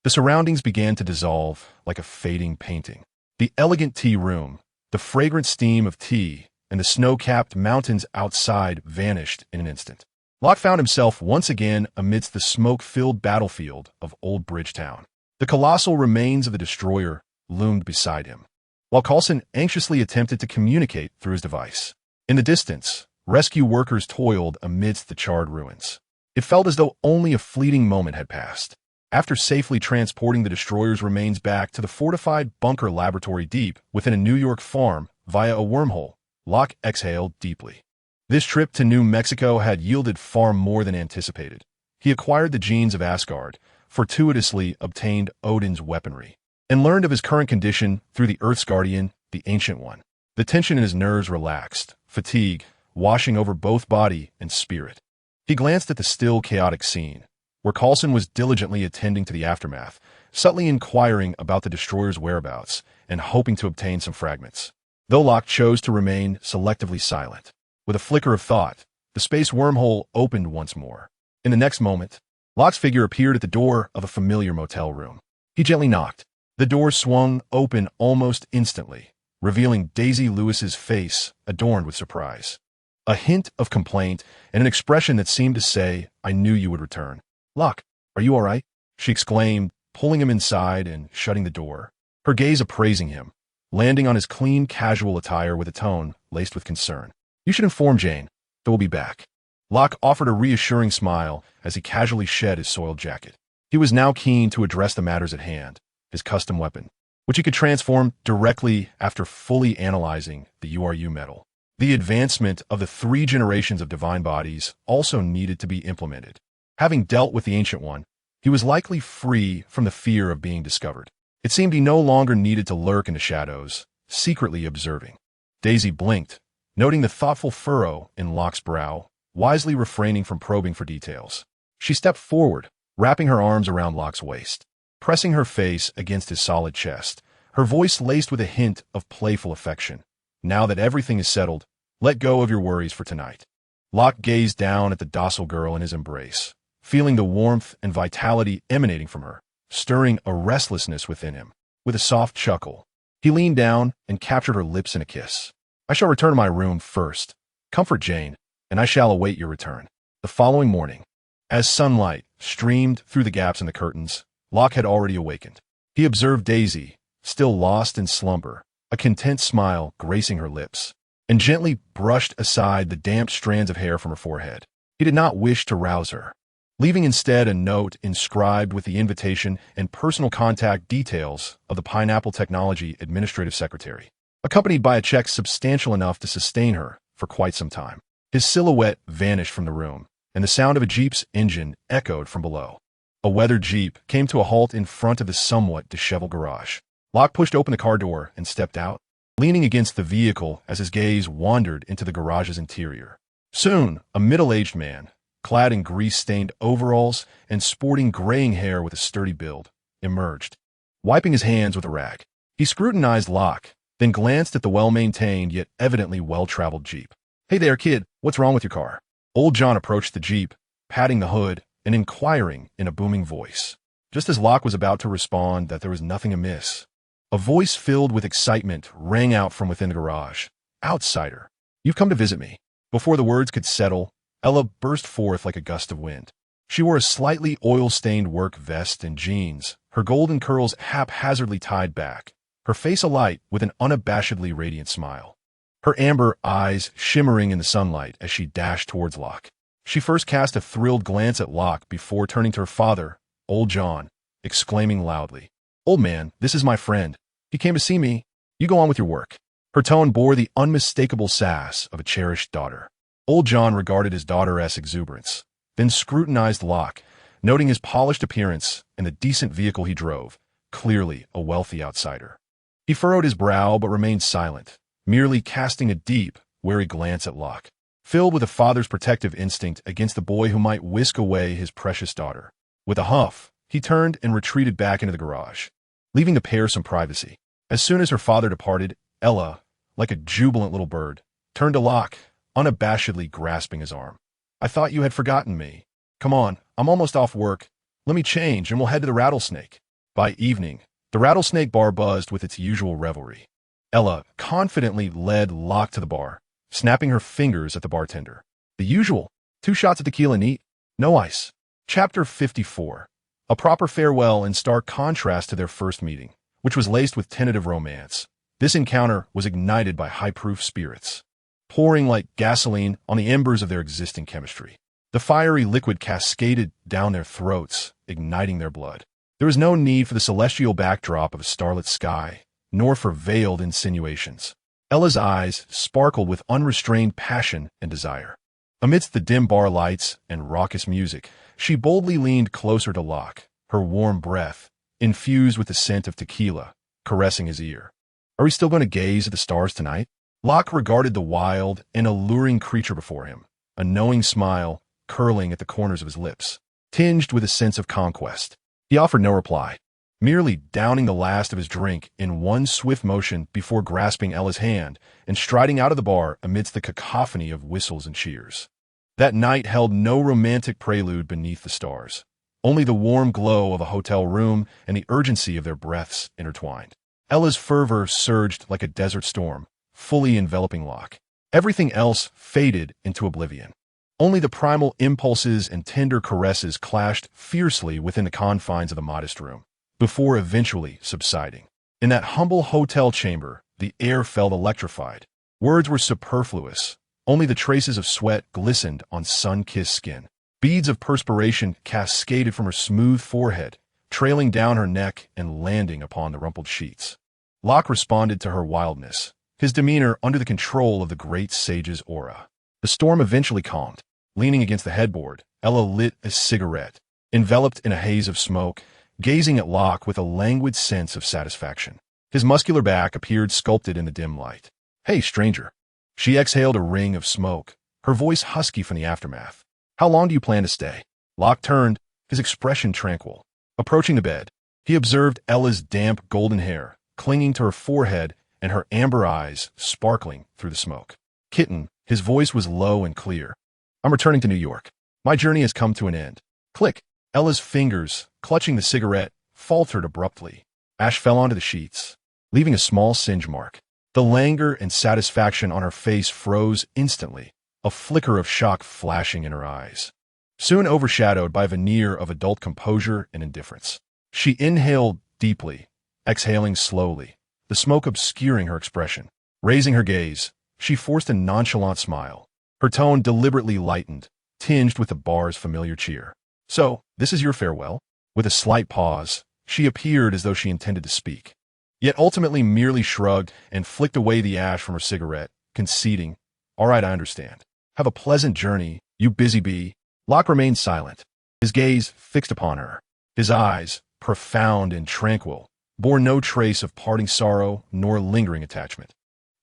the surroundings began to dissolve like a fading painting. The elegant tea room, the fragrant steam of tea, and the snow-capped mountains outside vanished in an instant. Locke found himself once again amidst the smoke-filled battlefield of Old Bridgetown. The colossal remains of the destroyer loomed beside him, while Coulson anxiously attempted to communicate through his device. In the distance, rescue workers toiled amidst the charred ruins. It felt as though only a fleeting moment had passed. After safely transporting the destroyer's remains back to the fortified bunker laboratory deep within a New York farm via a wormhole, Locke exhaled deeply. This trip to New Mexico had yielded far more than anticipated. He acquired the genes of Asgard, fortuitously obtained Odin's weaponry, and learned of his current condition through the Earth's guardian, the Ancient One. The tension in his nerves relaxed, fatigue washing over both body and spirit. He glanced at the still chaotic scene, where Coulson was diligently attending to the aftermath, subtly inquiring about the destroyer's whereabouts and hoping to obtain some fragments. Though Locke chose to remain selectively silent. With a flicker of thought, the space wormhole opened once more. In the next moment, Locke's figure appeared at the door of a familiar motel room. He gently knocked. The door swung open almost instantly, revealing Daisy Lewis's face adorned with surprise. A hint of complaint and an expression that seemed to say, "I knew you would return." "Locke, are you all right?" she exclaimed, pulling him inside and shutting the door, her gaze appraising him, landing on his clean, casual attire with a tone laced with concern. "You should inform Jane that we'll be back." Locke offered a reassuring smile as he casually shed his soiled jacket. He was now keen to address the matters at hand, his custom weapon, which he could transform directly after fully analyzing the URU metal. The advancement of the 3 generations of divine bodies also needed to be implemented. Having dealt with the Ancient One, he was likely free from the fear of being discovered. It seemed he no longer needed to lurk in the shadows, secretly observing. Daisy blinked, noting the thoughtful furrow in Locke's brow, wisely refraining from probing for details. She stepped forward, wrapping her arms around Locke's waist, pressing her face against his solid chest, her voice laced with a hint of playful affection. "Now that everything is settled, let go of your worries for tonight." Locke gazed down at the docile girl in his embrace, feeling the warmth and vitality emanating from her, stirring a restlessness within him. With a soft chuckle, he leaned down and captured her lips in a kiss. "I shall return to my room first. Comfort Jane, and I shall await your return." The following morning, as sunlight streamed through the gaps in the curtains, Locke had already awakened. He observed Daisy, still lost in slumber, a content smile gracing her lips, and gently brushed aside the damp strands of hair from her forehead. He did not wish to rouse her, leaving instead a note inscribed with the invitation and personal contact details of the Pineapple Technology Administrative Secretary, accompanied by a check substantial enough to sustain her for quite some time. His silhouette vanished from the room, and the sound of a Jeep's engine echoed from below. A weathered Jeep came to a halt in front of the somewhat disheveled garage. Locke pushed open the car door and stepped out, leaning against the vehicle as his gaze wandered into the garage's interior. Soon, a middle-aged man, clad in grease-stained overalls and sporting graying hair with a sturdy build, emerged, wiping his hands with a rag. He scrutinized Locke, then glanced at the well-maintained yet evidently well-traveled Jeep. "Hey there, kid, what's wrong with your car?" Old John approached the Jeep, patting the hood and inquiring in a booming voice. Just as Locke was about to respond that there was nothing amiss, a voice filled with excitement rang out from within the garage. "Outsider, you've come to visit me." Before the words could settle, Ella burst forth like a gust of wind. She wore a slightly oil-stained work vest and jeans, her golden curls haphazardly tied back, her face alight with an unabashedly radiant smile, her amber eyes shimmering in the sunlight as she dashed towards Locke. She first cast a thrilled glance at Locke before turning to her father, Old John, exclaiming loudly, "Old man, this is my friend. He came to see me. You go on with your work." Her tone bore the unmistakable sass of a cherished daughter. Old John regarded his daughter's exuberance, then scrutinized Locke, noting his polished appearance and the decent vehicle he drove, clearly a wealthy outsider. He furrowed his brow but remained silent, merely casting a deep, wary glance at Locke, filled with a father's protective instinct against the boy who might whisk away his precious daughter. With a huff, he turned and retreated back into the garage, leaving the pair some privacy. As soon as her father departed, Ella, like a jubilant little bird, turned to Locke, unabashedly grasping his arm. "I thought you had forgotten me. Come on, I'm almost off work. Let me change and we'll head to the Rattlesnake." By evening, the Rattlesnake bar buzzed with its usual revelry. Ella confidently led Locke to the bar, snapping her fingers at the bartender. "The usual. 2 shots of tequila neat. No ice." Chapter 54. A proper farewell in stark contrast to their first meeting, which was laced with tentative romance. This encounter was ignited by high-proof spirits, pouring like gasoline on the embers of their existing chemistry. The fiery liquid cascaded down their throats, igniting their blood. There was no need for the celestial backdrop of a starlit sky, nor for veiled insinuations. Ella's eyes sparkled with unrestrained passion and desire. Amidst the dim bar lights and raucous music, she boldly leaned closer to Locke, her warm breath, infused with the scent of tequila, caressing his ear. "Are we still going to gaze at the stars tonight?" Locke regarded the wild and alluring creature before him, a knowing smile curling at the corners of his lips, tinged with a sense of conquest. He offered no reply, merely downing the last of his drink in one swift motion before grasping Ella's hand and striding out of the bar amidst the cacophony of whistles and cheers. That night held no romantic prelude beneath the stars. Only the warm glow of a hotel room and the urgency of their breaths intertwined. Ella's fervor surged like a desert storm, fully enveloping Locke. Everything else faded into oblivion. Only the primal impulses and tender caresses clashed fiercely within the confines of the modest room, before eventually subsiding. In that humble hotel chamber, the air felt electrified. Words were superfluous. Only the traces of sweat glistened on sun-kissed skin. Beads of perspiration cascaded from her smooth forehead, trailing down her neck and landing upon the rumpled sheets. Locke responded to her wildness, his demeanor under the control of the great sage's aura. The storm eventually calmed. Leaning against the headboard, Ella lit a cigarette, enveloped in a haze of smoke, gazing at Locke with a languid sense of satisfaction. His muscular back appeared sculpted in the dim light. "Hey, stranger." She exhaled a ring of smoke, her voice husky from the aftermath. "How long do you plan to stay?" Locke turned, his expression tranquil. Approaching the bed, he observed Ella's damp golden hair clinging to her forehead and her amber eyes sparkling through the smoke. "Kitten," his voice was low and clear. "I'm returning to New York. My journey has come to an end." Click. Ella's fingers, clutching the cigarette, faltered abruptly. Ash fell onto the sheets, leaving a small singe mark. The languor and satisfaction on her face froze instantly, a flicker of shock flashing in her eyes, soon overshadowed by a veneer of adult composure and indifference. She inhaled deeply, exhaling slowly, the smoke obscuring her expression. Raising her gaze, she forced a nonchalant smile. Her tone deliberately lightened, tinged with the bar's familiar cheer. "So, this is your farewell?" With a slight pause, she appeared as though she intended to speak, yet ultimately merely shrugged and flicked away the ash from her cigarette, conceding, "All right, I understand. Have a pleasant journey, you busy bee." Locke remained silent, his gaze fixed upon her. His eyes, profound and tranquil, bore no trace of parting sorrow nor lingering attachment,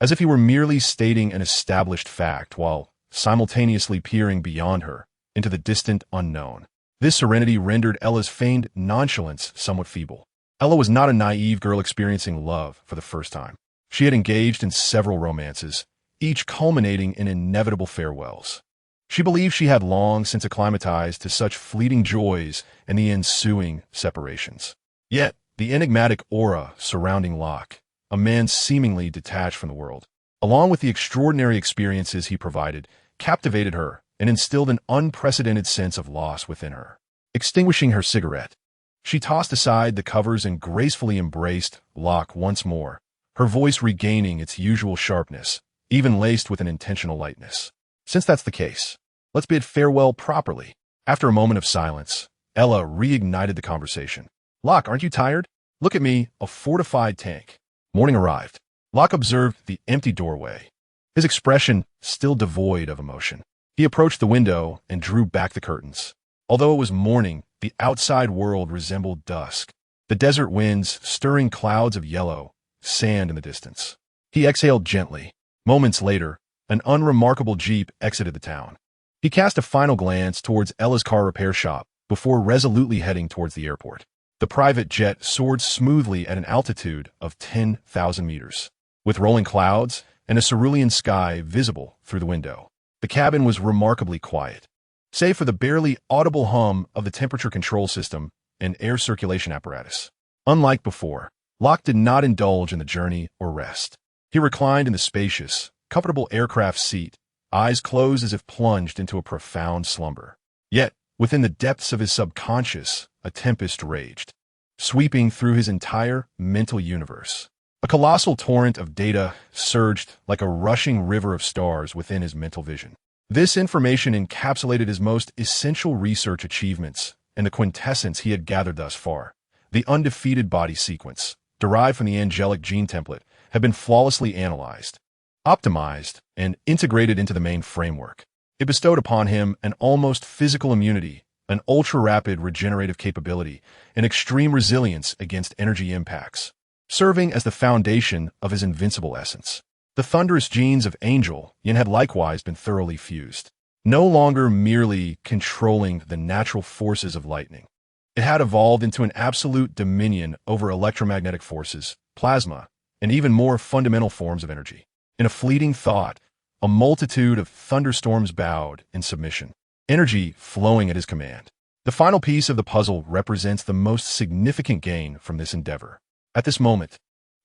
as if he were merely stating an established fact while simultaneously peering beyond her into the distant unknown. This serenity rendered Ella's feigned nonchalance somewhat feeble. Ella was not a naive girl experiencing love for the first time. She had engaged in several romances, each culminating in inevitable farewells. She believed she had long since acclimatized to such fleeting joys and the ensuing separations. Yet, the enigmatic aura surrounding Locke, a man seemingly detached from the world, along with the extraordinary experiences he provided, captivated her and instilled an unprecedented sense of loss within her. Extinguishing her cigarette, she tossed aside the covers and gracefully embraced Locke once more, her voice regaining its usual sharpness, even laced with an intentional lightness. "Since that's the case, let's bid farewell properly." After a moment of silence, Ella reignited the conversation. "Locke, aren't you tired? Look at me, a fortified tank." Morning arrived. Locke observed the empty doorway, his expression still devoid of emotion. He approached the window and drew back the curtains. Although it was morning, the outside world resembled dusk, the desert winds stirring clouds of yellow sand in the distance. He exhaled gently. Moments later, an unremarkable Jeep exited the town. He cast a final glance towards Ella's car repair shop before resolutely heading towards the airport. The private jet soared smoothly at an altitude of 10,000 meters, with rolling clouds and a cerulean sky visible through the window. The cabin was remarkably quiet, save for the barely audible hum of the temperature control system and air circulation apparatus. Unlike before, Locke did not indulge in the journey or rest. He reclined in the spacious, comfortable aircraft seat, eyes closed as if plunged into a profound slumber. Yet, within the depths of his subconscious, a tempest raged, sweeping through his entire mental universe. A colossal torrent of data surged like a rushing river of stars within his mental vision. This information encapsulated his most essential research achievements and the quintessence he had gathered thus far. The undefeated body sequence, derived from the angelic gene template, had been flawlessly analyzed, optimized, and integrated into the main framework. It bestowed upon him an almost physical immunity, an ultra-rapid regenerative capability, and extreme resilience against energy impacts, serving as the foundation of his invincible essence. The thunderous genes of Angel Yin had likewise been thoroughly fused, no longer merely controlling the natural forces of lightning. It had evolved into an absolute dominion over electromagnetic forces, plasma, and even more fundamental forms of energy. In a fleeting thought, a multitude of thunderstorms bowed in submission, energy flowing at his command. The final piece of the puzzle represents the most significant gain from this endeavor. At this moment,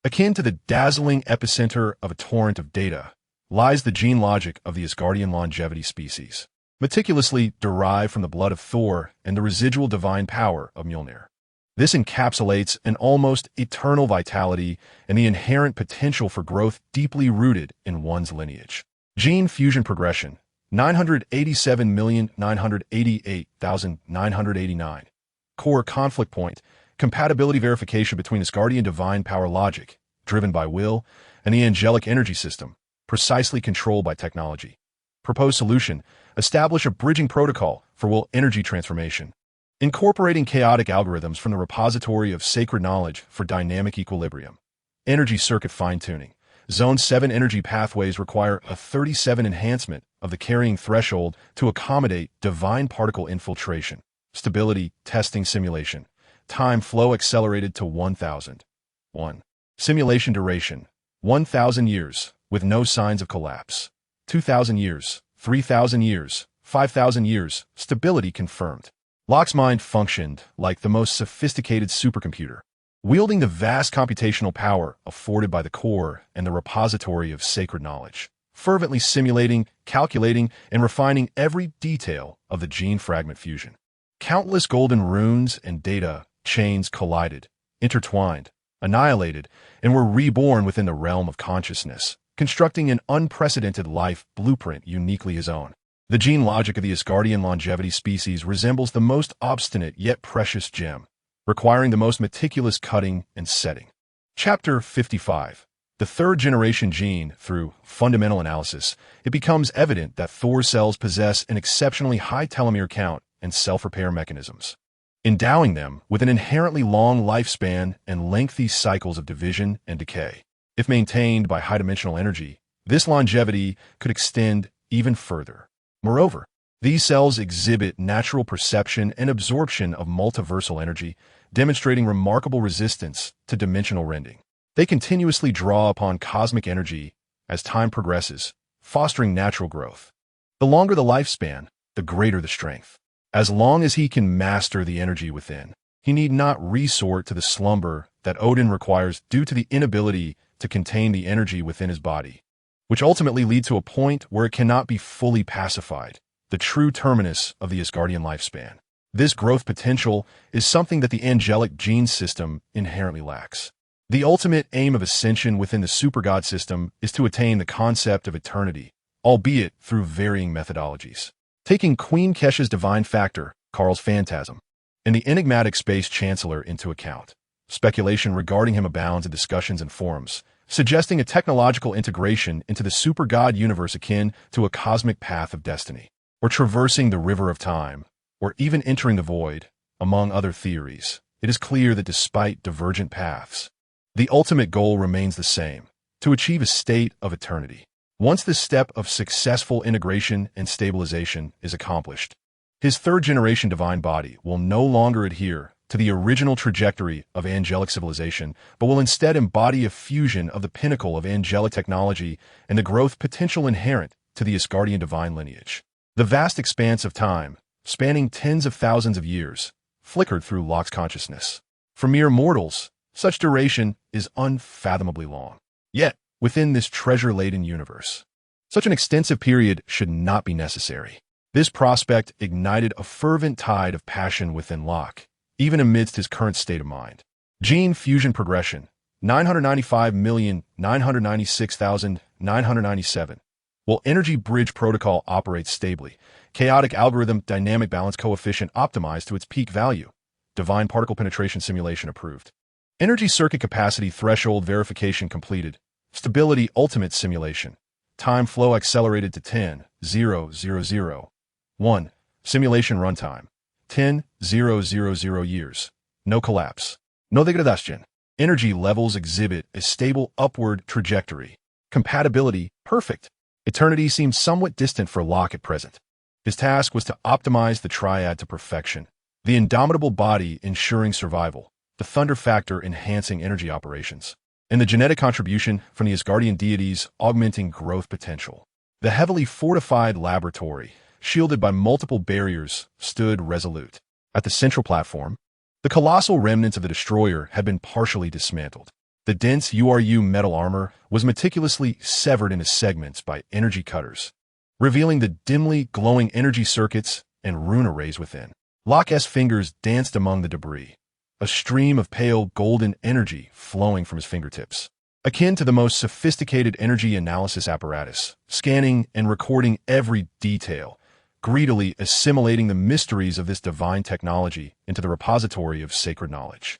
akin to the dazzling epicenter of a torrent of data, lies the gene logic of the Asgardian longevity species, meticulously derived from the blood of Thor and the residual divine power of Mjolnir. This encapsulates an almost eternal vitality and the inherent potential for growth deeply rooted in one's lineage. Gene fusion progression, 987,988,989. Core conflict point, compatibility verification between Asgardian divine power logic, driven by will, and the angelic energy system, precisely controlled by technology. Proposed solution, establish a bridging protocol for will energy transformation, incorporating chaotic algorithms from the repository of sacred knowledge for dynamic equilibrium. Energy circuit fine-tuning. Zone 7 energy pathways require a 37 enhancement of the carrying threshold to accommodate divine particle infiltration. Stability testing simulation. Time flow accelerated to 1,000. 1. Simulation duration, 1,000 years, with no signs of collapse. 2,000 years, 3,000 years, 5,000 years, stability confirmed. Locke's mind functioned like the most sophisticated supercomputer, wielding the vast computational power afforded by the core and the repository of sacred knowledge, fervently simulating, calculating, and refining every detail of the gene fragment fusion. Countless golden runes and data chains collided, intertwined, annihilated, and were reborn within the realm of consciousness, constructing an unprecedented life blueprint uniquely his own. The gene logic of the Asgardian longevity species resembles the most obstinate yet precious gem, requiring the most meticulous cutting and setting. Chapter 55. The third-generation gene. Through fundamental analysis, it becomes evident that Thor cells possess an exceptionally high telomere count and self-repair mechanisms, endowing them with an inherently long lifespan and lengthy cycles of division and decay. If maintained by high-dimensional energy, this longevity could extend even further. Moreover, these cells exhibit natural perception and absorption of multiversal energy, demonstrating remarkable resistance to dimensional rending. They continuously draw upon cosmic energy as time progresses, fostering natural growth. The longer the lifespan, the greater the strength. As long as he can master the energy within, he need not resort to the slumber that Odin requires due to the inability to contain the energy within his body, which ultimately lead to a point where it cannot be fully pacified, the true terminus of the Asgardian lifespan. This growth potential is something that the angelic gene system inherently lacks. The ultimate aim of Ascension within the supergod system is to attain the concept of eternity, albeit through varying methodologies. Taking Queen Kesha's divine factor, Karl's phantasm, and the enigmatic space chancellor into account, speculation regarding him abounds in discussions and forums, suggesting a technological integration into the super-god universe akin to a cosmic path of destiny, or traversing the river of time, or even entering the void, among other theories. It is clear that despite divergent paths, the ultimate goal remains the same, to achieve a state of eternity. Once this step of successful integration and stabilization is accomplished, his third-generation divine body will no longer adhere to the original trajectory of angelic civilization, but will instead embody a fusion of the pinnacle of angelic technology and the growth potential inherent to the Asgardian divine lineage. The vast expanse of time, spanning tens of thousands of years, flickered through Locke's consciousness. For mere mortals, such duration is unfathomably long. Yet, within this treasure-laden universe, such an extensive period should not be necessary. This prospect ignited a fervent tide of passion within Locke, even amidst his current state of mind. Gene fusion progression, 995,996,997. While energy bridge protocol operates stably, chaotic algorithm dynamic balance coefficient optimized to its peak value. Divine particle penetration simulation approved. Energy circuit capacity threshold verification completed. Stability ultimate simulation. Time flow accelerated to 10,000. 1. Simulation runtime. 10,000 years. No collapse. No degradation. Energy levels exhibit a stable upward trajectory. Compatibility perfect. Eternity seemed somewhat distant for Locke at present. His task was to optimize the triad to perfection. The indomitable body ensuring survival, the thunder factor enhancing energy operations, and the genetic contribution from the Asgardian deities augmenting growth potential. The heavily fortified laboratory, shielded by multiple barriers, stood resolute. At the central platform, the colossal remnants of the destroyer had been partially dismantled. The dense URU metal armor was meticulously severed into segments by energy cutters, revealing the dimly glowing energy circuits and rune arrays within. Locke's fingers danced among the debris, a stream of pale golden energy flowing from his fingertips, akin to the most sophisticated energy analysis apparatus, scanning and recording every detail, greedily assimilating the mysteries of this divine technology into the repository of sacred knowledge.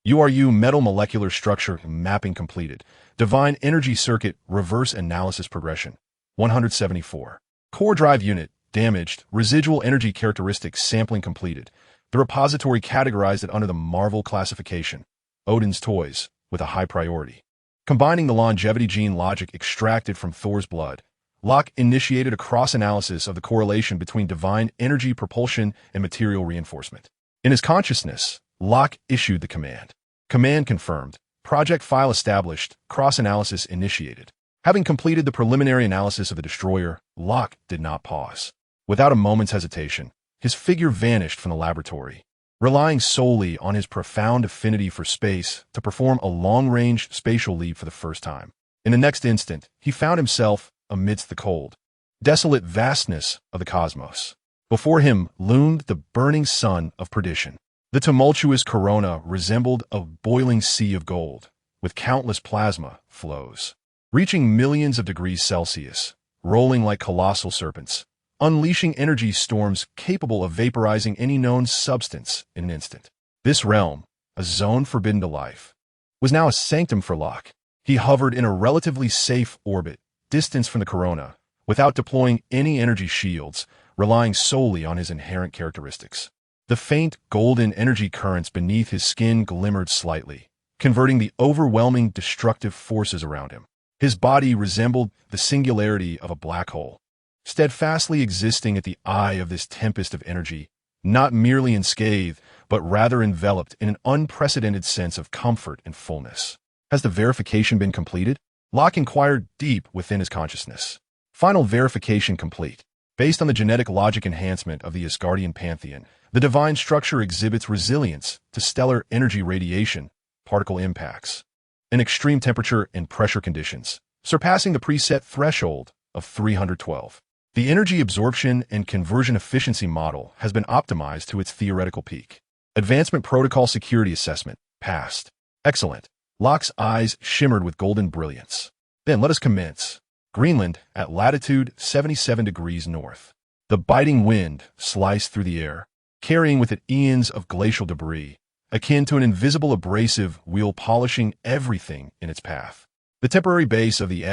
URU metal molecular structure mapping completed. Divine energy circuit reverse analysis progression. 174. Core drive unit damaged. Residual energy characteristics sampling completed. The repository categorized it under the Marvel classification. Odin's toys, with a high priority. Combining the longevity gene logic extracted from Thor's blood, Locke initiated a cross-analysis of the correlation between divine energy propulsion and material reinforcement. In his consciousness, Locke issued the command. Command confirmed. Project file established. Cross-analysis initiated. Having completed the preliminary analysis of the destroyer, Locke did not pause. Without a moment's hesitation, his figure vanished from the laboratory, relying solely on his profound affinity for space to perform a long-range spatial leap for the first time. In the next instant, he found himself amidst the cold, desolate vastness of the cosmos. Before him loomed the burning sun of perdition. The tumultuous corona resembled a boiling sea of gold, with countless plasma flows, reaching millions of degrees Celsius, rolling like colossal serpents, unleashing energy storms capable of vaporizing any known substance in an instant. This realm, a zone forbidden to life, was now a sanctum for Locke. He hovered in a relatively safe orbit, distance from the corona, without deploying any energy shields, relying solely on his inherent characteristics. The faint golden energy currents beneath his skin glimmered slightly, converting the overwhelming destructive forces around him. His body resembled the singularity of a black hole, steadfastly existing at the eye of this tempest of energy, not merely unscathed, but rather enveloped in an unprecedented sense of comfort and fullness. Has the verification been completed? Locke inquired deep within his consciousness. Final verification complete. Based on the genetic logic enhancement of the Asgardian pantheon, the divine structure exhibits resilience to stellar energy radiation, particle impacts, and extreme temperature and pressure conditions, surpassing the preset threshold of 312. The energy absorption and conversion efficiency model has been optimized to its theoretical peak. Advancement protocol security assessment passed. Excellent. Locke's eyes shimmered with golden brilliance. Then let us commence. Greenland at latitude 77 degrees north. The biting wind sliced through the air, carrying with it eons of glacial debris, akin to an invisible abrasive wheel polishing everything in its path. The temporary base of the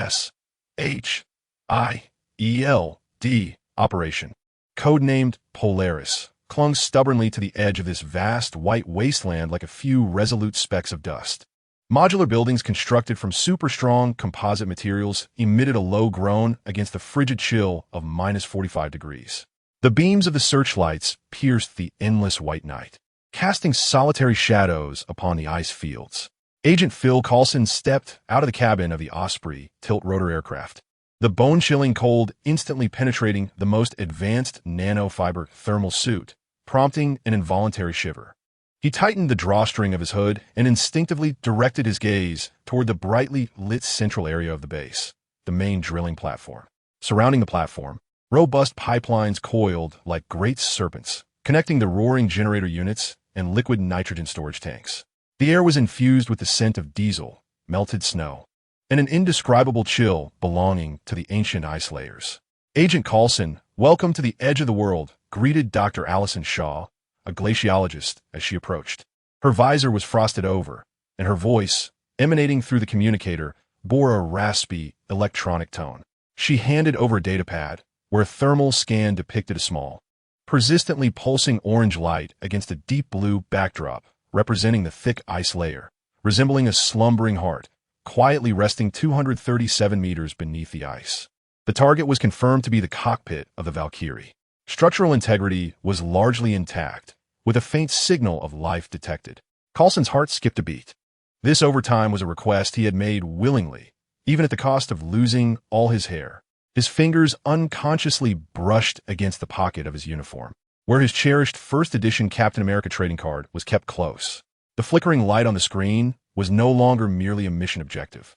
SHIELD operation, codenamed Polaris, clung stubbornly to the edge of this vast white wasteland like a few resolute specks of dust. Modular buildings constructed from super-strong composite materials emitted a low groan against the frigid chill of -45 degrees. The beams of the searchlights pierced the endless white night, casting solitary shadows upon the ice fields. Agent Phil Coulson stepped out of the cabin of the Osprey tilt-rotor aircraft, the bone-chilling cold instantly penetrating the most advanced nanofiber thermal suit, prompting an involuntary shiver. He tightened the drawstring of his hood and instinctively directed his gaze toward the brightly lit central area of the base, the main drilling platform. Surrounding the platform, robust pipelines coiled like great serpents, connecting the roaring generator units and liquid nitrogen storage tanks. The air was infused with the scent of diesel, melted snow, and an indescribable chill belonging to the ancient ice layers. Agent Coulson, welcome to the edge of the world, greeted Dr. Allison Shaw, a glaciologist, as she approached. Her visor was frosted over, and her voice, emanating through the communicator, bore a raspy, electronic tone. She handed over a datapad, where a thermal scan depicted a small, persistently pulsing orange light against a deep blue backdrop, representing the thick ice layer, resembling a slumbering heart, quietly resting 237 meters beneath the ice. The target was confirmed to be the cockpit of the Valkyrie. Structural integrity was largely intact, with a faint signal of life detected. Coulson's heart skipped a beat. This overtime was a request he had made willingly, even at the cost of losing all his hair. His fingers unconsciously brushed against the pocket of his uniform. where his cherished first edition Captain America trading card was kept close. The flickering light on the screen was no longer merely a mission objective.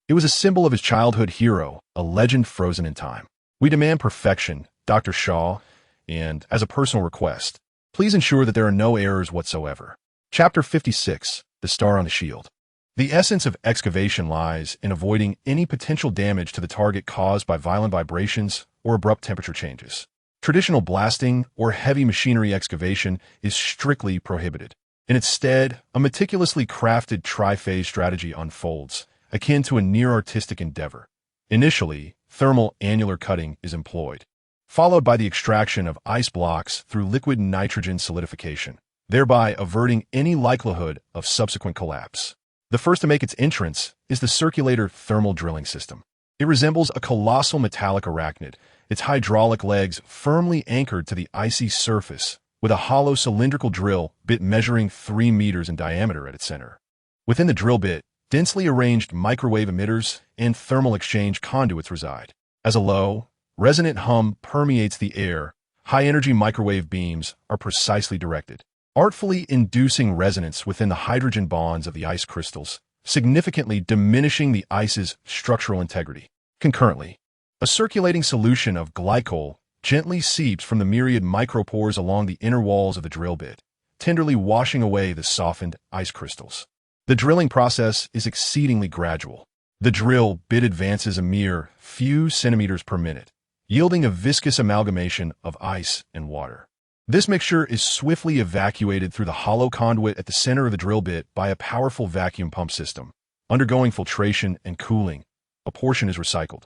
It was a symbol of his childhood hero, a legend frozen in time. We demand perfection, Dr. Shaw, and, as a personal request, please ensure that there are no errors whatsoever. Chapter 56, The Star on the Shield. The essence of excavation lies in avoiding any potential damage to the target caused by violent vibrations or abrupt temperature changes. Traditional blasting or heavy machinery excavation is strictly prohibited. In its stead, a meticulously crafted tri-phase strategy unfolds, akin to a near-artistic endeavor. Initially, thermal annular cutting is employed, followed by the extraction of ice blocks through liquid nitrogen solidification, thereby averting any likelihood of subsequent collapse. The first to make its entrance is the circulator thermal drilling system. It resembles a colossal metallic arachnid, its hydraulic legs firmly anchored to the icy surface, with a hollow cylindrical drill bit measuring 3 meters in diameter at its center. Within the drill bit, densely arranged microwave emitters and thermal exchange conduits reside. As a low, resonant hum permeates the air, high-energy microwave beams are precisely directed, artfully inducing resonance within the hydrogen bonds of the ice crystals, significantly diminishing the ice's structural integrity. Concurrently, a circulating solution of glycol gently seeps from the myriad micropores along the inner walls of the drill bit, tenderly washing away the softened ice crystals. The drilling process is exceedingly gradual. The drill bit advances a mere few centimeters per minute, yielding a viscous amalgamation of ice and water. This mixture is swiftly evacuated through the hollow conduit at the center of the drill bit by a powerful vacuum pump system. Undergoing filtration and cooling, a portion is recycled,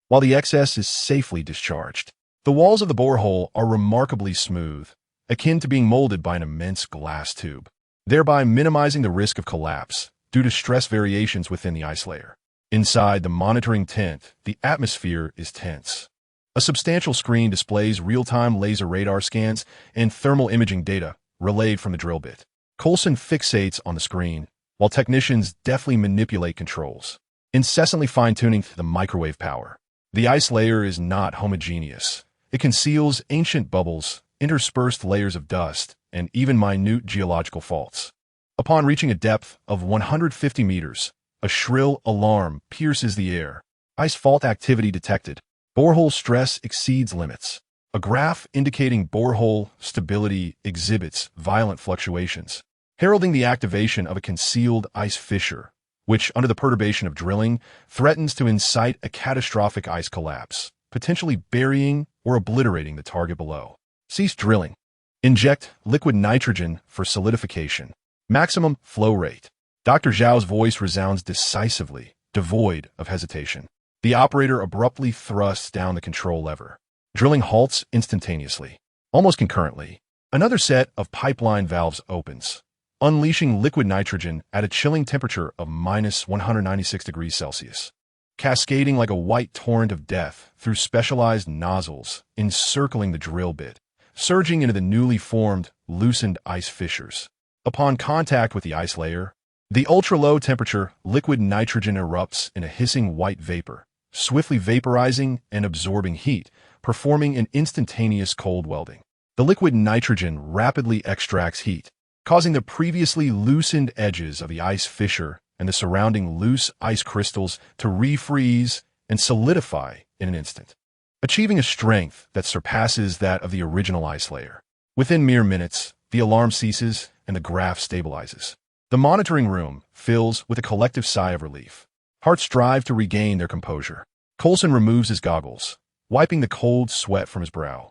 while the excess is safely discharged. The walls of the borehole are remarkably smooth, akin to being molded by an immense glass tube, thereby minimizing the risk of collapse due to stress variations within the ice layer. Inside the monitoring tent, the atmosphere is tense. A substantial screen displays real-time laser radar scans and thermal imaging data relayed from the drill bit. Coulson fixates on the screen, while technicians deftly manipulate controls, incessantly fine-tuning the microwave power. The ice layer is not homogeneous. It conceals ancient bubbles, interspersed layers of dust, and even minute geological faults. Upon reaching a depth of 150 meters, a shrill alarm pierces the air. Ice fault activity detected. Borehole stress exceeds limits. A graph indicating borehole stability exhibits violent fluctuations, heralding the activation of a concealed ice fissure, which, under the perturbation of drilling, threatens to incite a catastrophic ice collapse, potentially burying or obliterating the target below. Cease drilling. Inject liquid nitrogen for solidification. Maximum flow rate. Dr. Zhao's voice resounds decisively, devoid of hesitation. The operator abruptly thrusts down the control lever. Drilling halts instantaneously. Almost concurrently, another set of pipeline valves opens, unleashing liquid nitrogen at a chilling temperature of minus 196 degrees Celsius, cascading like a white torrent of death through specialized nozzles encircling the drill bit, surging into the newly formed, loosened ice fissures. Upon contact with the ice layer, the ultra-low temperature liquid nitrogen erupts in a hissing white vapor, swiftly vaporizing and absorbing heat, performing an instantaneous cold welding. The liquid nitrogen rapidly extracts heat, causing the previously loosened edges of the ice fissure and the surrounding loose ice crystals to refreeze and solidify in an instant, achieving a strength that surpasses that of the original ice layer. Within mere minutes, the alarm ceases and the graph stabilizes. The monitoring room fills with a collective sigh of relief. Hearts strive to regain their composure. Coulson removes his goggles, wiping the cold sweat from his brow,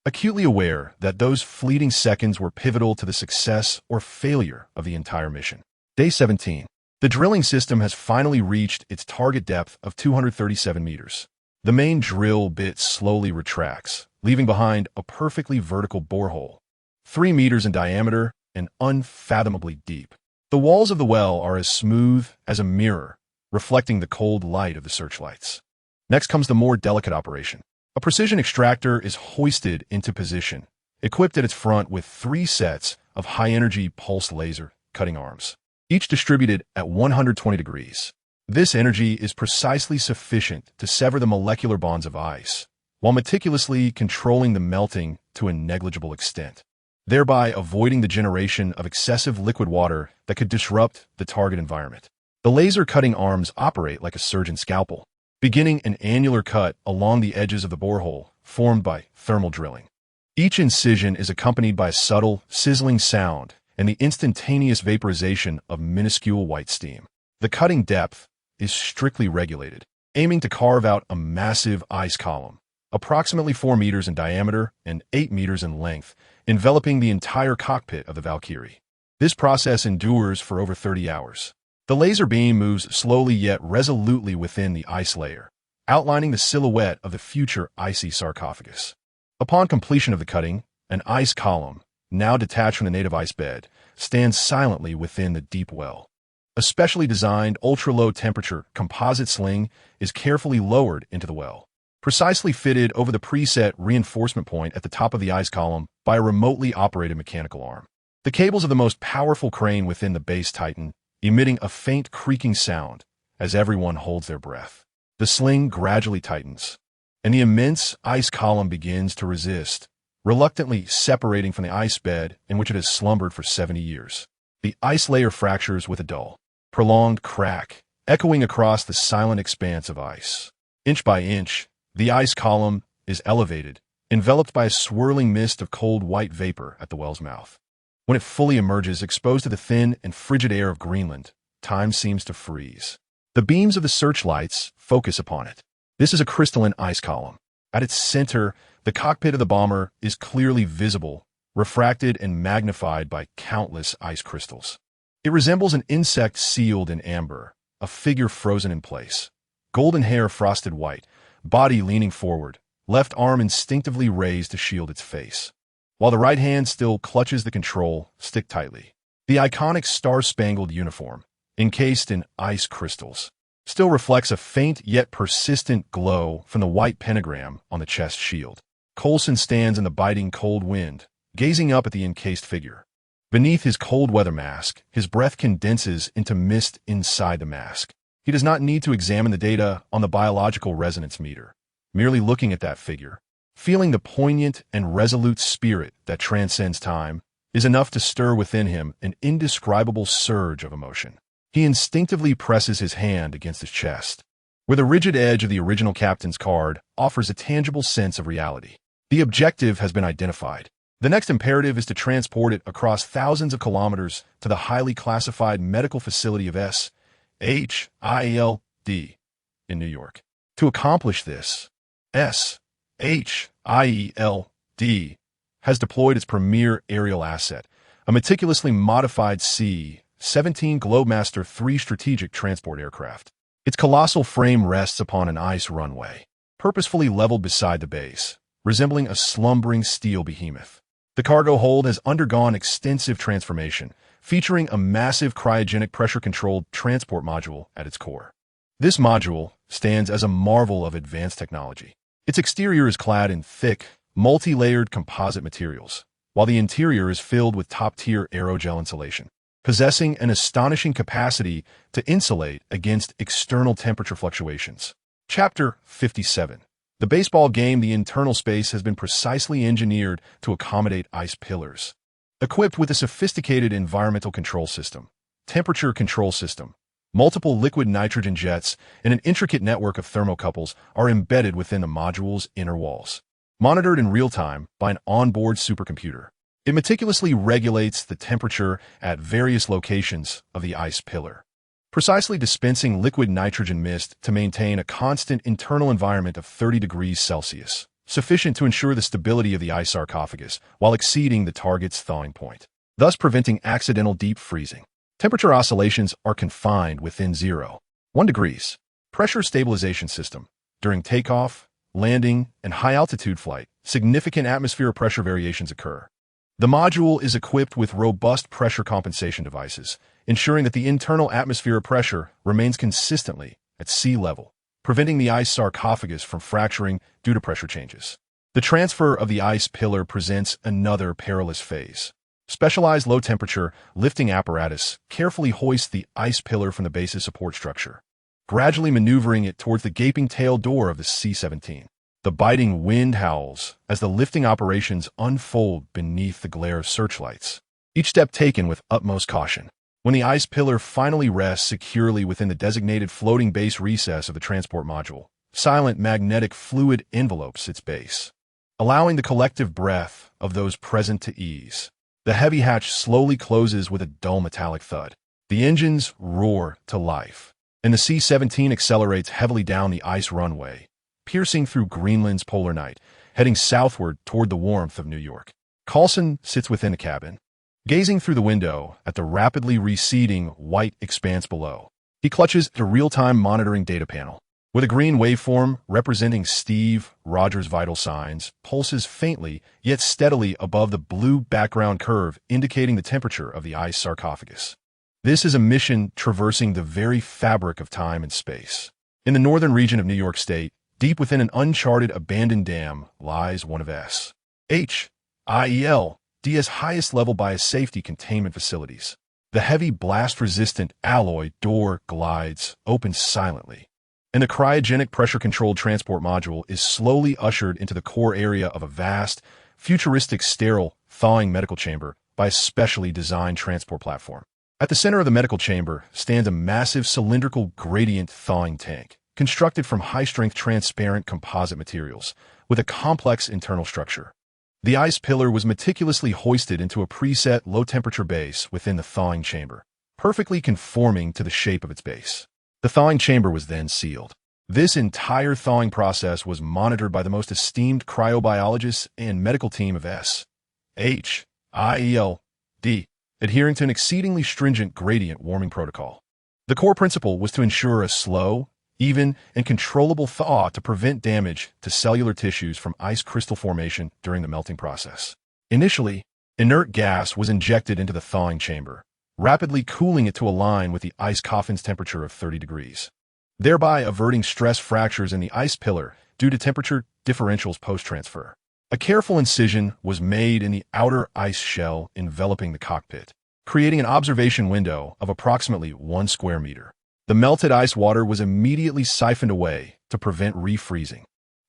acutely aware that those fleeting seconds were pivotal to the success or failure of the entire mission. Day 17. The drilling system has finally reached its target depth of 237 meters. The main drill bit slowly retracts, leaving behind a perfectly vertical borehole, 3 meters in diameter and unfathomably deep. The walls of the well are as smooth as a mirror, reflecting the cold light of the searchlights. Next comes the more delicate operation. A precision extractor is hoisted into position, equipped at its front with 3 sets of high-energy pulse laser cutting arms, each distributed at 120 degrees. This energy is precisely sufficient to sever the molecular bonds of ice, while meticulously controlling the melting to a negligible extent, thereby avoiding the generation of excessive liquid water that could disrupt the target environment. The laser cutting arms operate like a surgeon's scalpel, beginning an annular cut along the edges of the borehole formed by thermal drilling. Each incision is accompanied by a subtle, sizzling sound and the instantaneous vaporization of minuscule white steam. The cutting depth is strictly regulated, aiming to carve out a massive ice column, approximately 4 meters in diameter and 8 meters in length, enveloping the entire cockpit of the Valkyrie. This process endures for over 30 hours. The laser beam moves slowly yet resolutely within the ice layer, outlining the silhouette of the future icy sarcophagus. Upon completion of the cutting, an ice column, now detached from the native ice bed, stands silently within the deep well. A specially designed ultra-low temperature composite sling is carefully lowered into the well, precisely fitted over the preset reinforcement point at the top of the ice column by a remotely operated mechanical arm. The cables of the most powerful crane within the base tighten, emitting a faint creaking sound as everyone holds their breath. The sling gradually tightens, and the immense ice column begins to resist, reluctantly separating from the ice bed in which it has slumbered for 70 years. The ice layer fractures with a dull, prolonged crack, echoing across the silent expanse of ice. Inch by inch, the ice column is elevated, enveloped by a swirling mist of cold white vapor at the well's mouth. When it fully emerges, exposed to the thin and frigid air of Greenland, time seems to freeze. The beams of the searchlights focus upon it. This is a crystalline ice column. At its center, the cockpit of the bomber is clearly visible, refracted and magnified by countless ice crystals. It resembles an insect sealed in amber, a figure frozen in place. Golden hair frosted white, body leaning forward, left arm instinctively raised to shield its face, while the right hand still clutches the control stick tightly. The iconic star-spangled uniform, encased in ice crystals, still reflects a faint yet persistent glow from the white pentagram on the chest shield. Coulson stands in the biting cold wind, gazing up at the encased figure. Beneath his cold weather mask, his breath condenses into mist inside the mask. He does not need to examine the data on the biological resonance meter. Merely looking at that figure, feeling the poignant and resolute spirit that transcends time, is enough to stir within him an indescribable surge of emotion. He instinctively presses his hand against his chest, where the rigid edge of the original captain's card offers a tangible sense of reality. The objective has been identified. The next imperative is to transport it across thousands of kilometers to the highly classified medical facility of S.H.I.E.L.D. in New York. To accomplish this, S.H.I.E.L.D. has deployed its premier aerial asset, a meticulously modified C-17 Globemaster III strategic transport aircraft. Its colossal frame rests upon an ice runway, purposefully leveled beside the base, resembling a slumbering steel behemoth. The cargo hold has undergone extensive transformation, featuring a massive cryogenic pressure-controlled transport module at its core. This module stands as a marvel of advanced technology. Its exterior is clad in thick, multi-layered composite materials, while the interior is filled with top-tier aerogel insulation, possessing an astonishing capacity to insulate against external temperature fluctuations. Chapter 57. The baseball game, the internal space has been precisely engineered to accommodate ice pillars. Equipped with a sophisticated environmental control system, temperature control system, multiple liquid nitrogen jets, and an intricate network of thermocouples are embedded within the module's inner walls. Monitored in real time by an onboard supercomputer, it meticulously regulates the temperature at various locations of the ice pillar, precisely dispensing liquid nitrogen mist to maintain a constant internal environment of 30 degrees Celsius, sufficient to ensure the stability of the ice sarcophagus while exceeding the target's thawing point, thus preventing accidental deep freezing. Temperature oscillations are confined within 0.1 degrees. Pressure stabilization system. During takeoff, landing, and high-altitude flight, significant atmospheric pressure variations occur. The module is equipped with robust pressure compensation devices, ensuring that the internal atmospheric pressure remains consistently at sea level, preventing the ice sarcophagus from fracturing due to pressure changes. The transfer of the ice pillar presents another perilous phase. Specialized low-temperature lifting apparatus carefully hoists the ice pillar from the base's support structure, gradually maneuvering it towards the gaping tail door of the C-17. The biting wind howls as the lifting operations unfold beneath the glare of searchlights, each step taken with utmost caution. When the ice pillar finally rests securely within the designated floating base recess of the transport module, silent magnetic fluid envelopes its base, allowing the collective breath of those present to ease. The heavy hatch slowly closes with a dull metallic thud. The engines roar to life, and the C-17 accelerates heavily down the ice runway, piercing through Greenland's polar night, heading southward toward the warmth of New York. Coulson sits within the cabin, gazing through the window at the rapidly receding white expanse below. He clutches at a real-time monitoring data panel, with a green waveform representing Steve Rogers' vital signs, pulses faintly yet steadily above the blue background curve indicating the temperature of the ice sarcophagus. This is a mission traversing the very fabric of time and space. In the northern region of New York State, deep within an uncharted abandoned dam, lies one of S.H.I.E.L.D.'s highest level biosafety containment facilities. The heavy blast-resistant alloy door glides open silently, and the cryogenic pressure-controlled transport module is slowly ushered into the core area of a vast, futuristic, sterile, thawing medical chamber by a specially designed transport platform. At the center of the medical chamber stands a massive cylindrical gradient thawing tank, constructed from high-strength transparent composite materials, with a complex internal structure. The ice pillar was meticulously hoisted into a preset low-temperature base within the thawing chamber, perfectly conforming to the shape of its base. The thawing chamber was then sealed. This entire thawing process was monitored by the most esteemed cryobiologists and medical team of S.H.I.E.L.D., adhering to an exceedingly stringent gradient warming protocol. The core principle was to ensure a slow, even, and controllable thaw to prevent damage to cellular tissues from ice crystal formation during the melting process. Initially, inert gas was injected into the thawing chamber, rapidly cooling it to align with the ice coffin's temperature of 30 degrees, thereby averting stress fractures in the ice pillar due to temperature differentials post-transfer. A careful incision was made in the outer ice shell enveloping the cockpit, creating an observation window of approximately 1 square meter. The melted ice water was immediately siphoned away to prevent refreezing.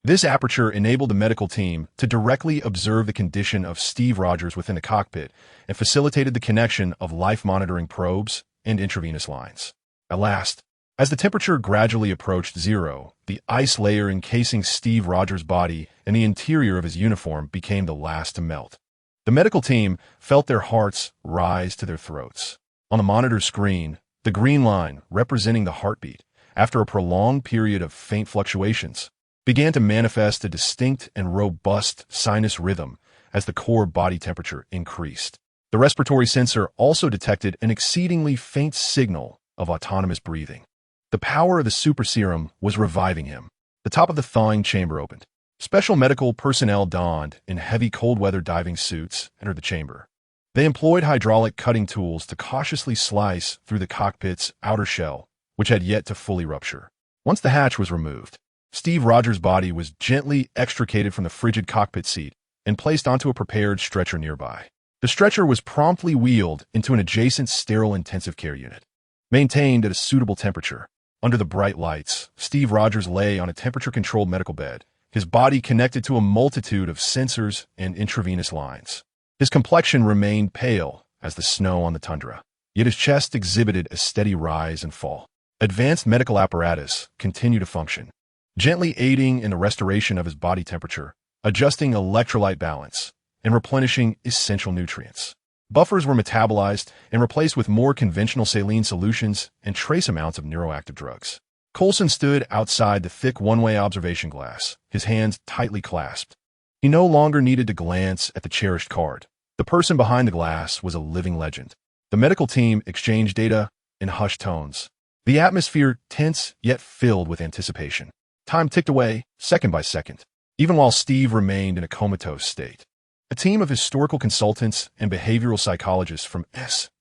This aperture enabled the medical team to directly observe the condition of Steve Rogers within the cockpit and facilitated the connection of life-monitoring probes and intravenous lines. At last, as the temperature gradually approached zero, the ice layer encasing Steve Rogers' body and the interior of his uniform became the last to melt. The medical team felt their hearts rise to their throats. On the monitor screen, the green line, representing the heartbeat, after a prolonged period of faint fluctuations, began to manifest a distinct and robust sinus rhythm as the core body temperature increased. The respiratory sensor also detected an exceedingly faint signal of autonomous breathing. The power of the super serum was reviving him. The top of the thawing chamber opened. Special medical personnel donned in heavy cold-weather diving suits entered the chamber. They employed hydraulic cutting tools to cautiously slice through the cockpit's outer shell, which had yet to fully rupture. Once the hatch was removed, Steve Rogers' body was gently extricated from the frigid cockpit seat and placed onto a prepared stretcher nearby. The stretcher was promptly wheeled into an adjacent sterile intensive care unit, maintained at a suitable temperature. Under the bright lights, Steve Rogers lay on a temperature-controlled medical bed, his body connected to a multitude of sensors and intravenous lines. His complexion remained pale as the snow on the tundra, yet his chest exhibited a steady rise and fall. Advanced medical apparatus continued to function, gently aiding in the restoration of his body temperature, adjusting electrolyte balance, and replenishing essential nutrients. Buffers were metabolized and replaced with more conventional saline solutions and trace amounts of neuroactive drugs. Coulson stood outside the thick one-way observation glass, his hands tightly clasped. He no longer needed to glance at the cherished card. The person behind the glass was a living legend. The medical team exchanged data in hushed tones, the atmosphere tense yet filled with anticipation. Time ticked away, second by second, even while Steve remained in a comatose state. A team of historical consultants and behavioral psychologists from S.H.I.L.D.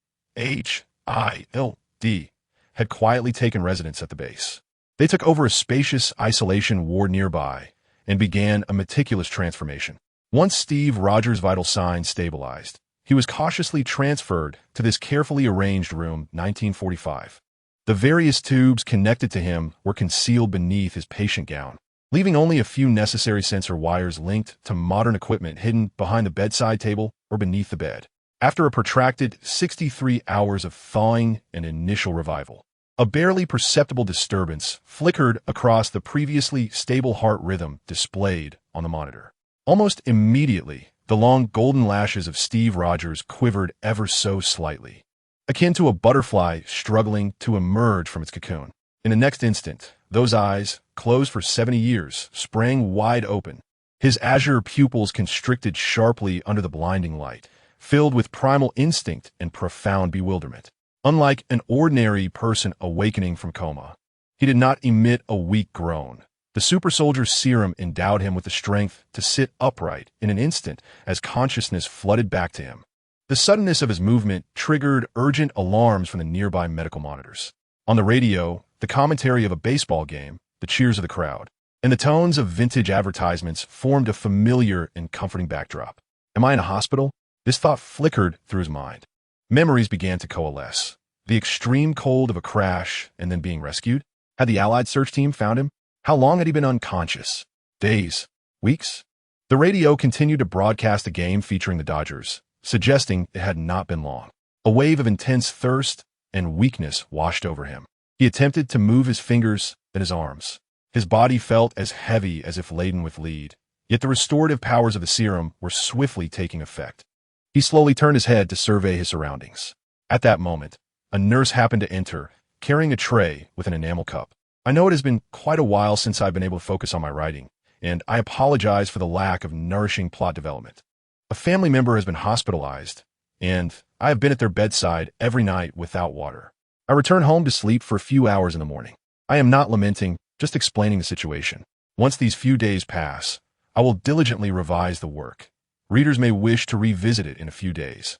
had quietly taken residence at the base. They took over a spacious isolation ward nearby and began a meticulous transformation. Once Steve Rogers' vital signs stabilized, he was cautiously transferred to this carefully arranged room 1945. The various tubes connected to him were concealed beneath his patient gown. leaving only a few necessary sensor wires linked to modern equipment hidden behind the bedside table or beneath the bed. After a protracted 63 hours of thawing and initial revival, a barely perceptible disturbance flickered across the previously stable heart rhythm displayed on the monitor. Almost immediately, the long golden lashes of Steve Rogers quivered ever so slightly, akin to a butterfly struggling to emerge from its cocoon. In the next instant, those eyes, closed for 70 years, sprang wide open. His azure pupils constricted sharply under the blinding light, filled with primal instinct and profound bewilderment. Unlike an ordinary person awakening from coma, he did not emit a weak groan. The super soldier's serum endowed him with the strength to sit upright in an instant as consciousness flooded back to him. The suddenness of his movement triggered urgent alarms from the nearby medical monitors. On the radio, the commentary of a baseball game, the cheers of the crowd, and the tones of vintage advertisements formed a familiar and comforting backdrop. Am I in a hospital? This thought flickered through his mind. Memories began to coalesce. The extreme cold of a crash and then being rescued. Had the Allied search team found him? How long had he been unconscious? Days? Weeks? The radio continued to broadcast a game featuring the Dodgers, suggesting it had not been long. A wave of intense thirst and weakness washed over him. He attempted to move his fingers and his arms. His body felt as heavy as if laden with lead, yet the restorative powers of the serum were swiftly taking effect. He slowly turned his head to survey his surroundings. At that moment, a nurse happened to enter, carrying a tray with an enamel cup. I know it has been quite a while since I've been able to focus on my writing, and I apologize for the lack of nourishing plot development. A family member has been hospitalized, and I have been at their bedside every night without water. I return home to sleep for a few hours in the morning. I am not lamenting, just explaining the situation. Once these few days pass, I will diligently revise the work. Readers may wish to revisit it in a few days.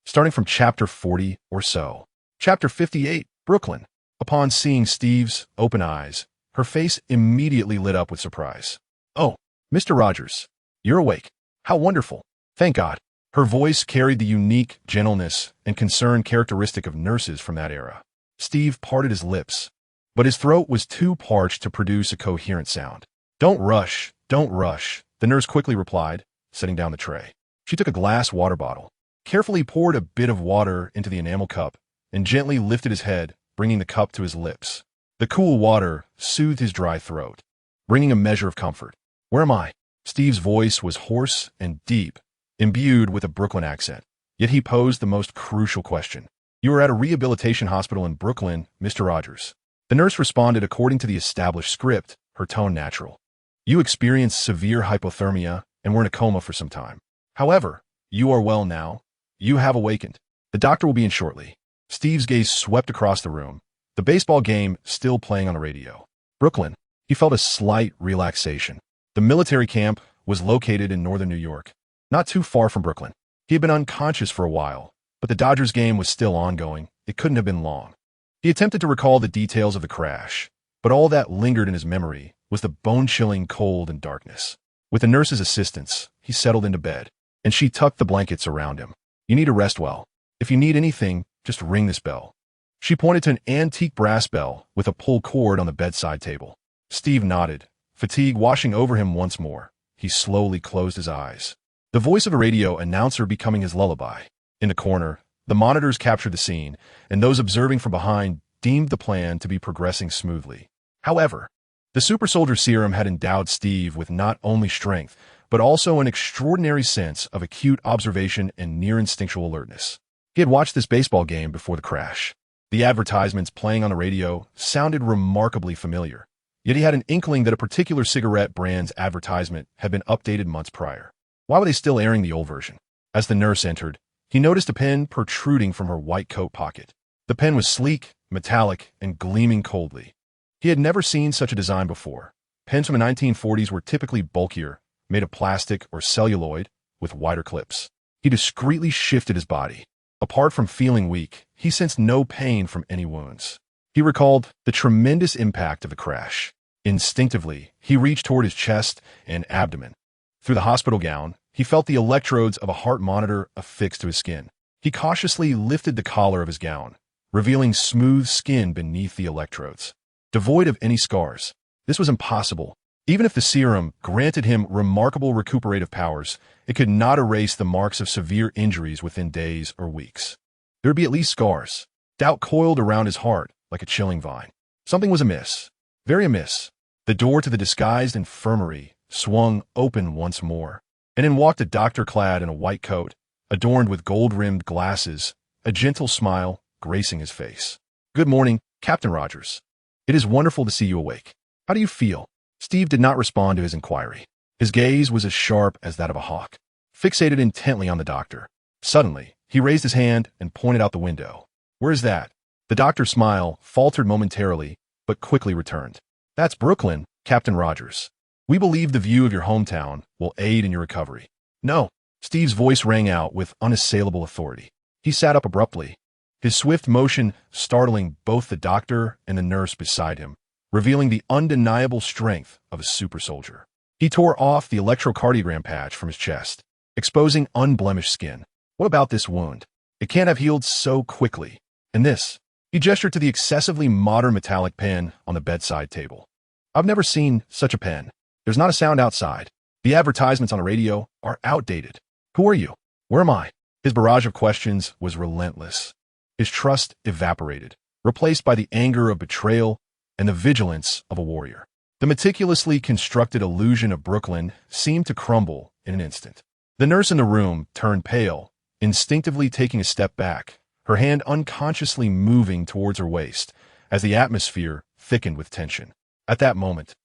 Starting from chapter 40 or so. Chapter 58, Brooklyn. Upon seeing Steve's open eyes, her face immediately lit up with surprise. Oh, Mr. Rogers, you're awake. How wonderful. Thank God. Her voice carried the unique gentleness and concern characteristic of nurses from that era. Steve parted his lips, but his throat was too parched to produce a coherent sound. Don't rush, the nurse quickly replied, setting down the tray. She took a glass water bottle, carefully poured a bit of water into the enamel cup, and gently lifted his head, bringing the cup to his lips. The cool water soothed his dry throat, bringing a measure of comfort. Where am I? Steve's voice was hoarse and deep, imbued with a Brooklyn accent, yet he posed the most crucial question. You are at a rehabilitation hospital in Brooklyn, Mr. Rogers. The nurse responded according to the established script, her tone natural. You experienced severe hypothermia and were in a coma for some time. However, you are well now. You have awakened. The doctor will be in shortly. Steve's gaze swept across the room, the baseball game still playing on the radio. Brooklyn. He felt a slight relaxation. The military camp was located in northern New York, not too far from Brooklyn. He had been unconscious for a while, but the Dodgers game was still ongoing. It couldn't have been long. He attempted to recall the details of the crash, but all that lingered in his memory was the bone-chilling cold and darkness. With the nurse's assistance, he settled into bed, and she tucked the blankets around him. You need to rest well. If you need anything, just ring this bell. She pointed to an antique brass bell with a pull cord on the bedside table. Steve nodded, fatigue washing over him once more. He slowly closed his eyes. The voice of a radio announcer becoming his lullaby. In the corner, the monitors captured the scene, and those observing from behind deemed the plan to be progressing smoothly. However, the super soldier serum had endowed Steve with not only strength, but also an extraordinary sense of acute observation and near instinctual alertness. He had watched this baseball game before the crash. The advertisements playing on the radio sounded remarkably familiar, yet he had an inkling that a particular cigarette brand's advertisement had been updated months prior. Why were they still airing the old version? As the nurse entered, he noticed a pen protruding from her white coat pocket. The pen was sleek, metallic, and gleaming coldly. He had never seen such a design before. Pens from the 1940s were typically bulkier, made of plastic or celluloid, with wider clips. He discreetly shifted his body. Apart from feeling weak, he sensed no pain from any wounds. He recalled the tremendous impact of the crash. Instinctively, he reached toward his chest and abdomen. Through the hospital gown, he felt the electrodes of a heart monitor affixed to his skin. He cautiously lifted the collar of his gown, revealing smooth skin beneath the electrodes. Devoid of any scars. This was impossible. Even if the serum granted him remarkable recuperative powers, it could not erase the marks of severe injuries within days or weeks. There would be at least scars. Doubt coiled around his heart like a chilling vine. Something was amiss. Very amiss. The door to the disguised infirmary swung open once more, and in walked a doctor clad in a white coat, adorned with gold-rimmed glasses, a gentle smile gracing his face. "Good morning, Captain Rogers. It is wonderful to see you awake. How do you feel?" Steve did not respond to his inquiry. His gaze was as sharp as that of a hawk, fixated intently on the doctor. Suddenly, he raised his hand and pointed out the window. "Where is that?" The doctor's smile faltered momentarily, but quickly returned. "That's Brooklyn, Captain Rogers. We believe the view of your hometown will aid in your recovery." "No." Steve's voice rang out with unassailable authority. He sat up abruptly, his swift motion startling both the doctor and the nurse beside him, revealing the undeniable strength of a super soldier. He tore off the electrocardiogram patch from his chest, exposing unblemished skin. "What about this wound? It can't have healed so quickly. And this?" He gestured to the excessively modern metallic pen on the bedside table. "I've never seen such a pen. There's not a sound outside. The advertisements on the radio are outdated. Who are you? Where am I?" His barrage of questions was relentless. His trust evaporated, replaced by the anger of betrayal and the vigilance of a warrior. The meticulously constructed illusion of Brooklyn seemed to crumble in an instant. The nurse in the room turned pale, instinctively taking a step back, her hand unconsciously moving towards her waist as the atmosphere thickened with tension. At that moment,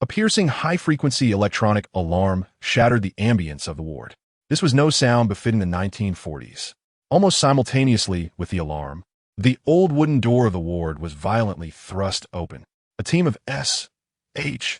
a piercing high-frequency electronic alarm shattered the ambience of the ward. This was no sound befitting the 1940s. Almost simultaneously with the alarm, the old wooden door of the ward was violently thrust open. A team of S.H.I.E.L.D.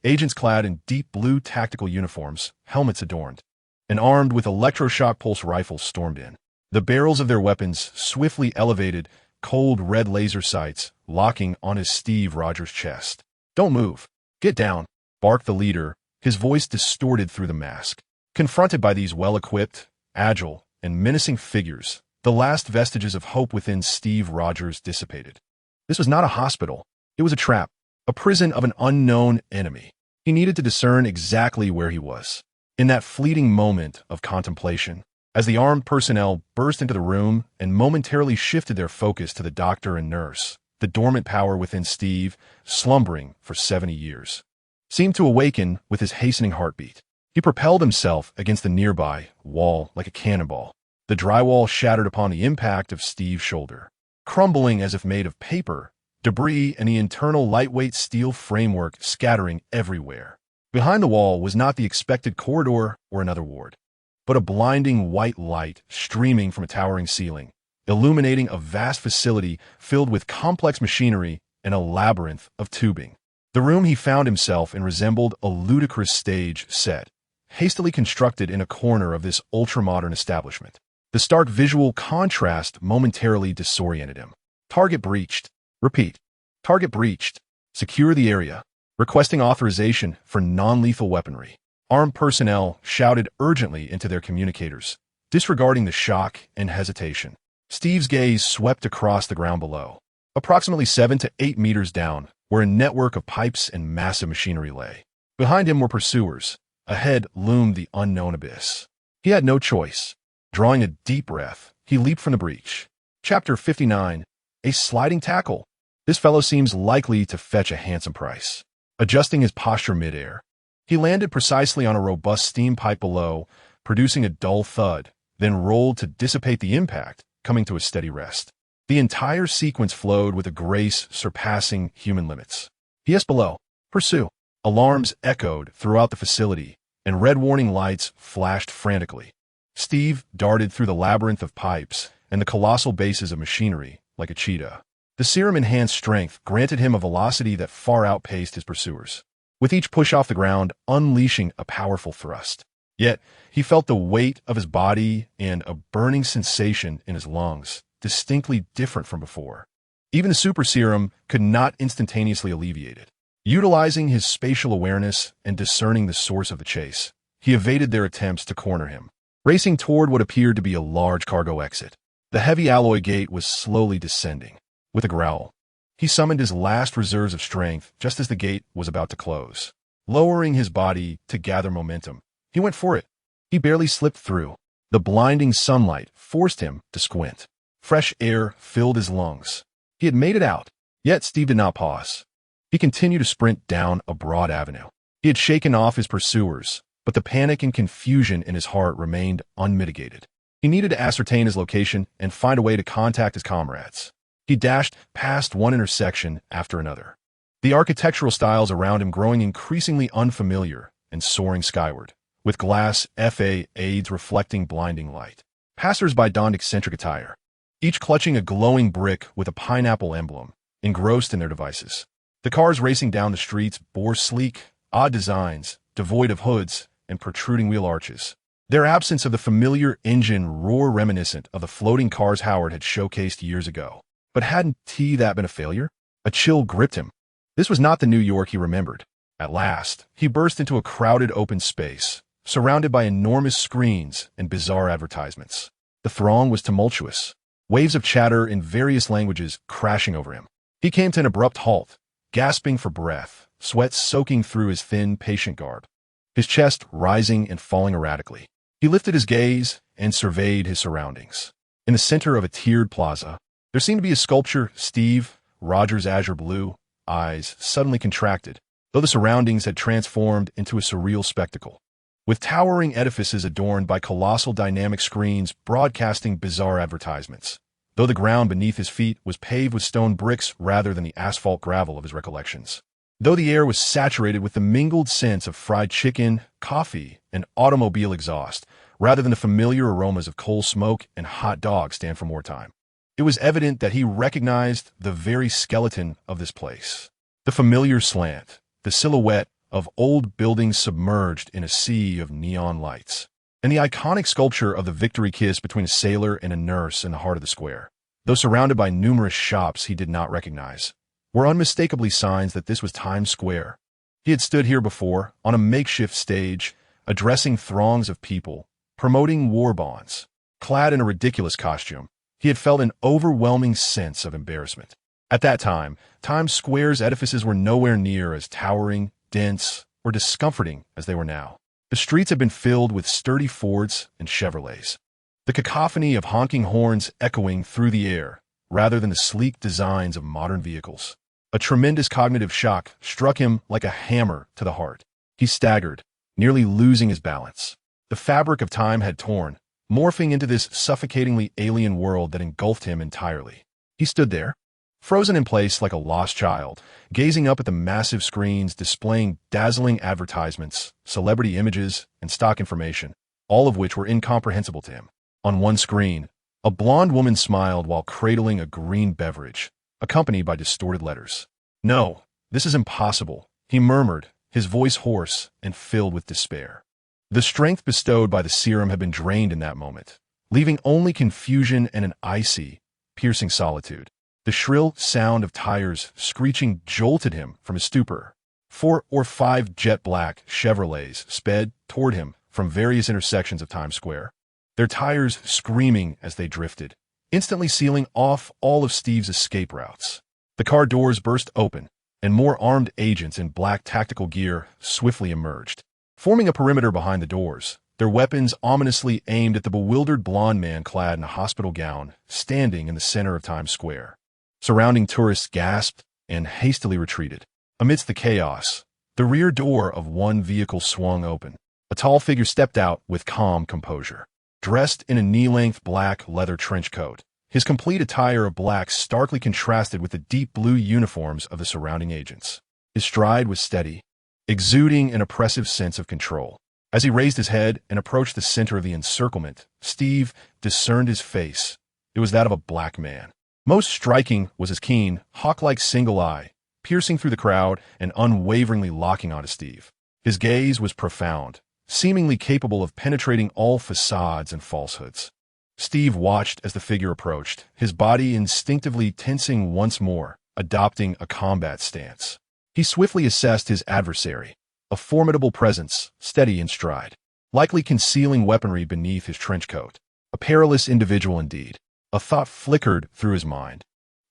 agents clad in deep blue tactical uniforms, helmets adorned, and armed with electroshock pulse rifles stormed in. The barrels of their weapons swiftly elevated, cold red laser sights locking on his Steve Rogers' chest. "Don't move. Get down," barked the leader, his voice distorted through the mask. Confronted by these well-equipped, agile, and menacing figures, the last vestiges of hope within Steve Rogers dissipated. This was not a hospital. It was a trap, a prison of an unknown enemy. He needed to discern exactly where he was. In that fleeting moment of contemplation, as the armed personnel burst into the room and momentarily shifted their focus to the doctor and nurse, the dormant power within Steve, slumbering for 70 years, seemed to awaken with his hastening heartbeat. He propelled himself against the nearby wall like a cannonball. The drywall shattered upon the impact of Steve's shoulder, crumbling as if made of paper, debris and the internal lightweight steel framework scattering everywhere. Behind the wall was not the expected corridor or another ward, but a blinding white light streaming from a towering ceiling, illuminating a vast facility filled with complex machinery and a labyrinth of tubing. The room he found himself in resembled a ludicrous stage set, hastily constructed in a corner of this ultra-modern establishment. The stark visual contrast momentarily disoriented him. "Target breached." "Repeat. Target breached. Secure the area." Requesting authorization for non-lethal weaponry. Armed personnel shouted urgently into their communicators, disregarding the shock and hesitation. Steve's gaze swept across the ground below. Approximately 7 to 8 meters down, where a network of pipes and massive machinery lay. Behind him were pursuers. Ahead loomed the unknown abyss. He had no choice. Drawing a deep breath, he leaped from the breach. Chapter 59. A sliding tackle. This fellow seems likely to fetch a handsome price. Adjusting his posture midair, he landed precisely on a robust steam pipe below, producing a dull thud, then rolled to dissipate the impact, coming to a steady rest. The entire sequence flowed with a grace surpassing human limits. "Yes, below. Pursue." Alarms echoed throughout the facility, and red warning lights flashed frantically. Steve darted through the labyrinth of pipes and the colossal bases of machinery like a cheetah. The serum-enhanced strength granted him a velocity that far outpaced his pursuers, with each push off the ground unleashing a powerful thrust. Yet, he felt the weight of his body and a burning sensation in his lungs, distinctly different from before. Even the super serum could not instantaneously alleviate it. Utilizing his spatial awareness and discerning the source of the chase, he evaded their attempts to corner him, racing toward what appeared to be a large cargo exit. The heavy alloy gate was slowly descending. With a growl, He summoned his last reserves of strength just as the gate was about to close. Lowering his body to gather momentum, he went for it. He barely slipped through. The blinding sunlight forced him to squint. Fresh air filled his lungs. He had made it out, yet Steve did not pause. He continued to sprint down a broad avenue. He had shaken off his pursuers, but the panic and confusion in his heart remained unmitigated. He needed to ascertain his location and find a way to contact his comrades. He dashed past one intersection after another, the architectural styles around him growing increasingly unfamiliar and soaring skyward, with glass facades reflecting blinding light. Passers-by donned eccentric attire, each clutching a glowing brick with a pineapple emblem, engrossed in their devices. The cars racing down the streets bore sleek, odd designs, devoid of hoods and protruding wheel arches. Their absence of the familiar engine roar reminiscent of the floating cars Howard had showcased years ago. But hadn't that been a failure? A chill gripped him. This was not the New York he remembered. At last, he burst into a crowded open space, surrounded by enormous screens and bizarre advertisements. The throng was tumultuous, waves of chatter in various languages crashing over him. He came to an abrupt halt, gasping for breath, sweat soaking through his thin, patient garb, his chest rising and falling erratically. He lifted his gaze and surveyed his surroundings. In the center of a tiered plaza, there seemed to be a sculpture. Steve Rogers' azure blue eyes suddenly contracted, though the surroundings had transformed into a surreal spectacle, with towering edifices adorned by colossal dynamic screens broadcasting bizarre advertisements, though the ground beneath his feet was paved with stone bricks rather than the asphalt gravel of his recollections. Though the air was saturated with the mingled scents of fried chicken, coffee, and automobile exhaust, rather than the familiar aromas of coal smoke and hot dogs stand from wartime. It was evident that he recognized the very skeleton of this place. The familiar slant, the silhouette of old buildings submerged in a sea of neon lights, and the iconic sculpture of the victory kiss between a sailor and a nurse in the heart of the square, though surrounded by numerous shops he did not recognize, were unmistakably signs that this was Times Square. He had stood here before, on a makeshift stage, addressing throngs of people, promoting war bonds. Clad in a ridiculous costume, he had felt an overwhelming sense of embarrassment. At that time, Times Square's edifices were nowhere near as towering, dense, or discomforting as they were now. The streets had been filled with sturdy Fords and Chevrolets, the cacophony of honking horns echoing through the air, rather than the sleek designs of modern vehicles. A tremendous cognitive shock struck him like a hammer to the heart. He staggered, nearly losing his balance. The fabric of time had torn, morphing into this suffocatingly alien world that engulfed him entirely. He stood there, frozen in place like a lost child, gazing up at the massive screens displaying dazzling advertisements, celebrity images, and stock information, all of which were incomprehensible to him. On one screen, a blonde woman smiled while cradling a green beverage, accompanied by distorted letters. "No, this is impossible," he murmured, his voice hoarse and filled with despair. The strength bestowed by the serum had been drained in that moment, leaving only confusion and an icy, piercing solitude. The shrill sound of tires screeching jolted him from his stupor. 4 or 5 jet-black Chevrolets sped toward him from various intersections of Times Square, their tires screaming as they drifted, instantly sealing off all of Steve's escape routes. The car doors burst open, and more armed agents in black tactical gear swiftly emerged, forming a perimeter behind the doors, their weapons ominously aimed at the bewildered blonde man clad in a hospital gown, standing in the center of Times Square. Surrounding tourists gasped and hastily retreated. Amidst the chaos, the rear door of one vehicle swung open. A tall figure stepped out with calm composure. Dressed in a knee-length black leather trench coat, his complete attire of black starkly contrasted with the deep blue uniforms of the surrounding agents. His stride was steady, exuding an oppressive sense of control. As he raised his head and approached the center of the encirclement, Steve discerned his face. It was that of a black man. Most striking was his keen, hawk-like single eye, piercing through the crowd and unwaveringly locking onto Steve. His gaze was profound, seemingly capable of penetrating all facades and falsehoods. Steve watched as the figure approached, his body instinctively tensing once more, adopting a combat stance. He swiftly assessed his adversary, a formidable presence, steady in stride, likely concealing weaponry beneath his trench coat. A perilous individual indeed. A thought flickered through his mind.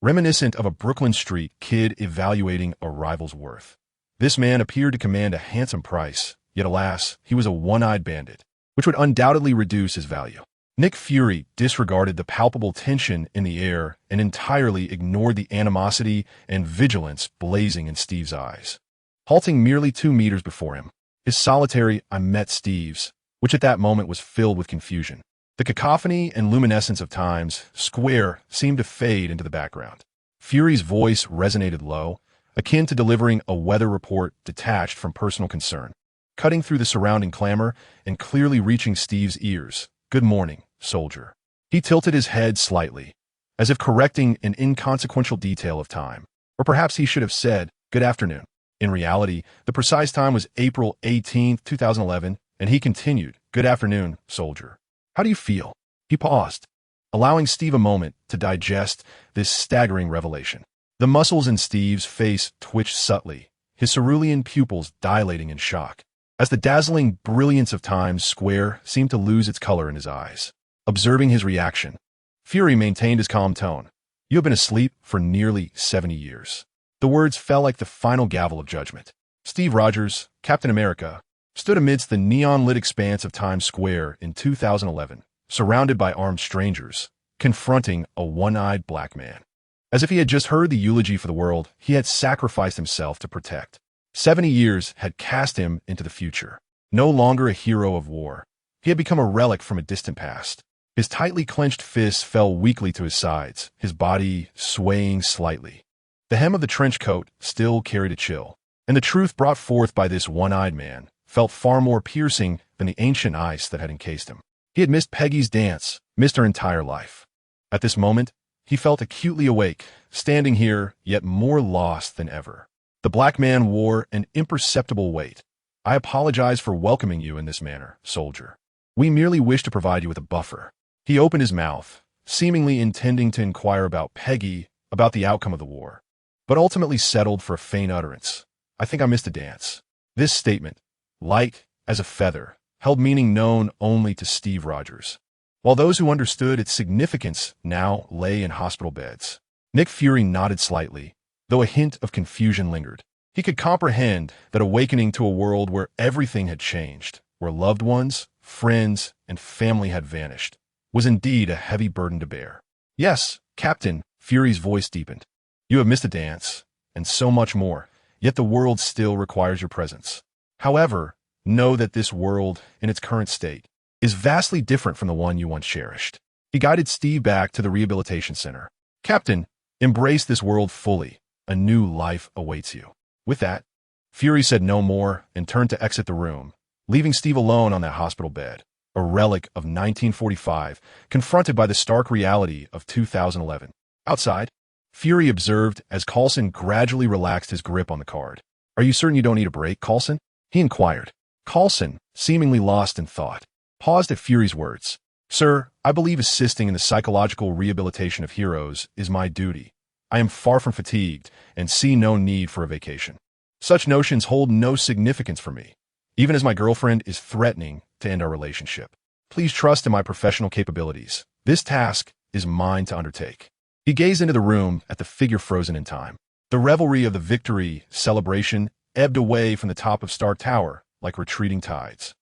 reminiscent of a Brooklyn street kid evaluating a rival's worth. This man appeared to command a handsome price, yet alas, he was a one-eyed bandit, which would undoubtedly reduce his value. Nick Fury disregarded the palpable tension in the air and entirely ignored the animosity and vigilance blazing in Steve's eyes. Halting merely 2 meters before him, his solitary "I met Steve's," which at that moment was filled with confusion. The cacophony and luminescence of Times Square seemed to fade into the background. Fury's voice resonated low, akin to delivering a weather report detached from personal concern, cutting through the surrounding clamor and clearly reaching Steve's ears. "Good morning, soldier." He tilted his head slightly, as if correcting an inconsequential detail of time. Or perhaps he should have said, "Good afternoon." In reality, the precise time was April 18, 2011, and he continued, "Good afternoon, soldier. How do you feel?" He paused, allowing Steve a moment to digest this staggering revelation. The muscles in Steve's face twitched subtly, his cerulean pupils dilating in shock, as the dazzling brilliance of Times Square seemed to lose its color in his eyes. Observing his reaction, Fury maintained his calm tone. "You have been asleep for nearly 70 years. The words fell like the final gavel of judgment. Steve Rogers, Captain America, stood amidst the neon-lit expanse of Times Square in 2011, surrounded by armed strangers, confronting a one-eyed black man. As if he had just heard the eulogy for the world he had sacrificed himself to protect. 70 years had cast him into the future. No longer a hero of war, he had become a relic from a distant past. His tightly clenched fists fell weakly to his sides, his body swaying slightly. The hem of the trench coat still carried a chill, and the truth brought forth by this one-eyed man felt far more piercing than the ancient ice that had encased him. He had missed Peggy's dance, missed her entire life. At this moment, he felt acutely awake, standing here, yet more lost than ever. The black man wore an imperceptible weight. "I apologize for welcoming you in this manner, soldier. We merely wish to provide you with a buffer." He opened his mouth, seemingly intending to inquire about Peggy, about the outcome of the war, but ultimately settled for a faint utterance. "I think I missed a dance." This statement, light as a feather, held meaning known only to Steve Rogers, while those who understood its significance now lay in hospital beds. Nick Fury nodded slightly, though a hint of confusion lingered. He could comprehend that awakening to a world where everything had changed, where loved ones, friends, and family had vanished, was indeed a heavy burden to bear. "Yes, Captain," Fury's voice deepened. "You have missed a dance, and so much more, yet the world still requires your presence. However, know that this world, in its current state, is vastly different from the one you once cherished." He guided Steve back to the rehabilitation center. "Captain, embrace this world fully. A new life awaits you." With that, Fury said no more and turned to exit the room, leaving Steve alone on that hospital bed, a relic of 1945, confronted by the stark reality of 2011. Outside, Fury observed as Coulson gradually relaxed his grip on the card. "Are you certain you don't need a break, Coulson?" he inquired. Coulson, seemingly lost in thought, paused at Fury's words. "Sir, I believe assisting in the psychological rehabilitation of heroes is my duty. I am far from fatigued and see no need for a vacation. Such notions hold no significance for me, even as my girlfriend is threatening to end our relationship. Please trust in my professional capabilities. This task is mine to undertake." He gazed into the room at the figure frozen in time. The revelry of the victory celebration ebbed away from the top of Stark Tower like retreating tides.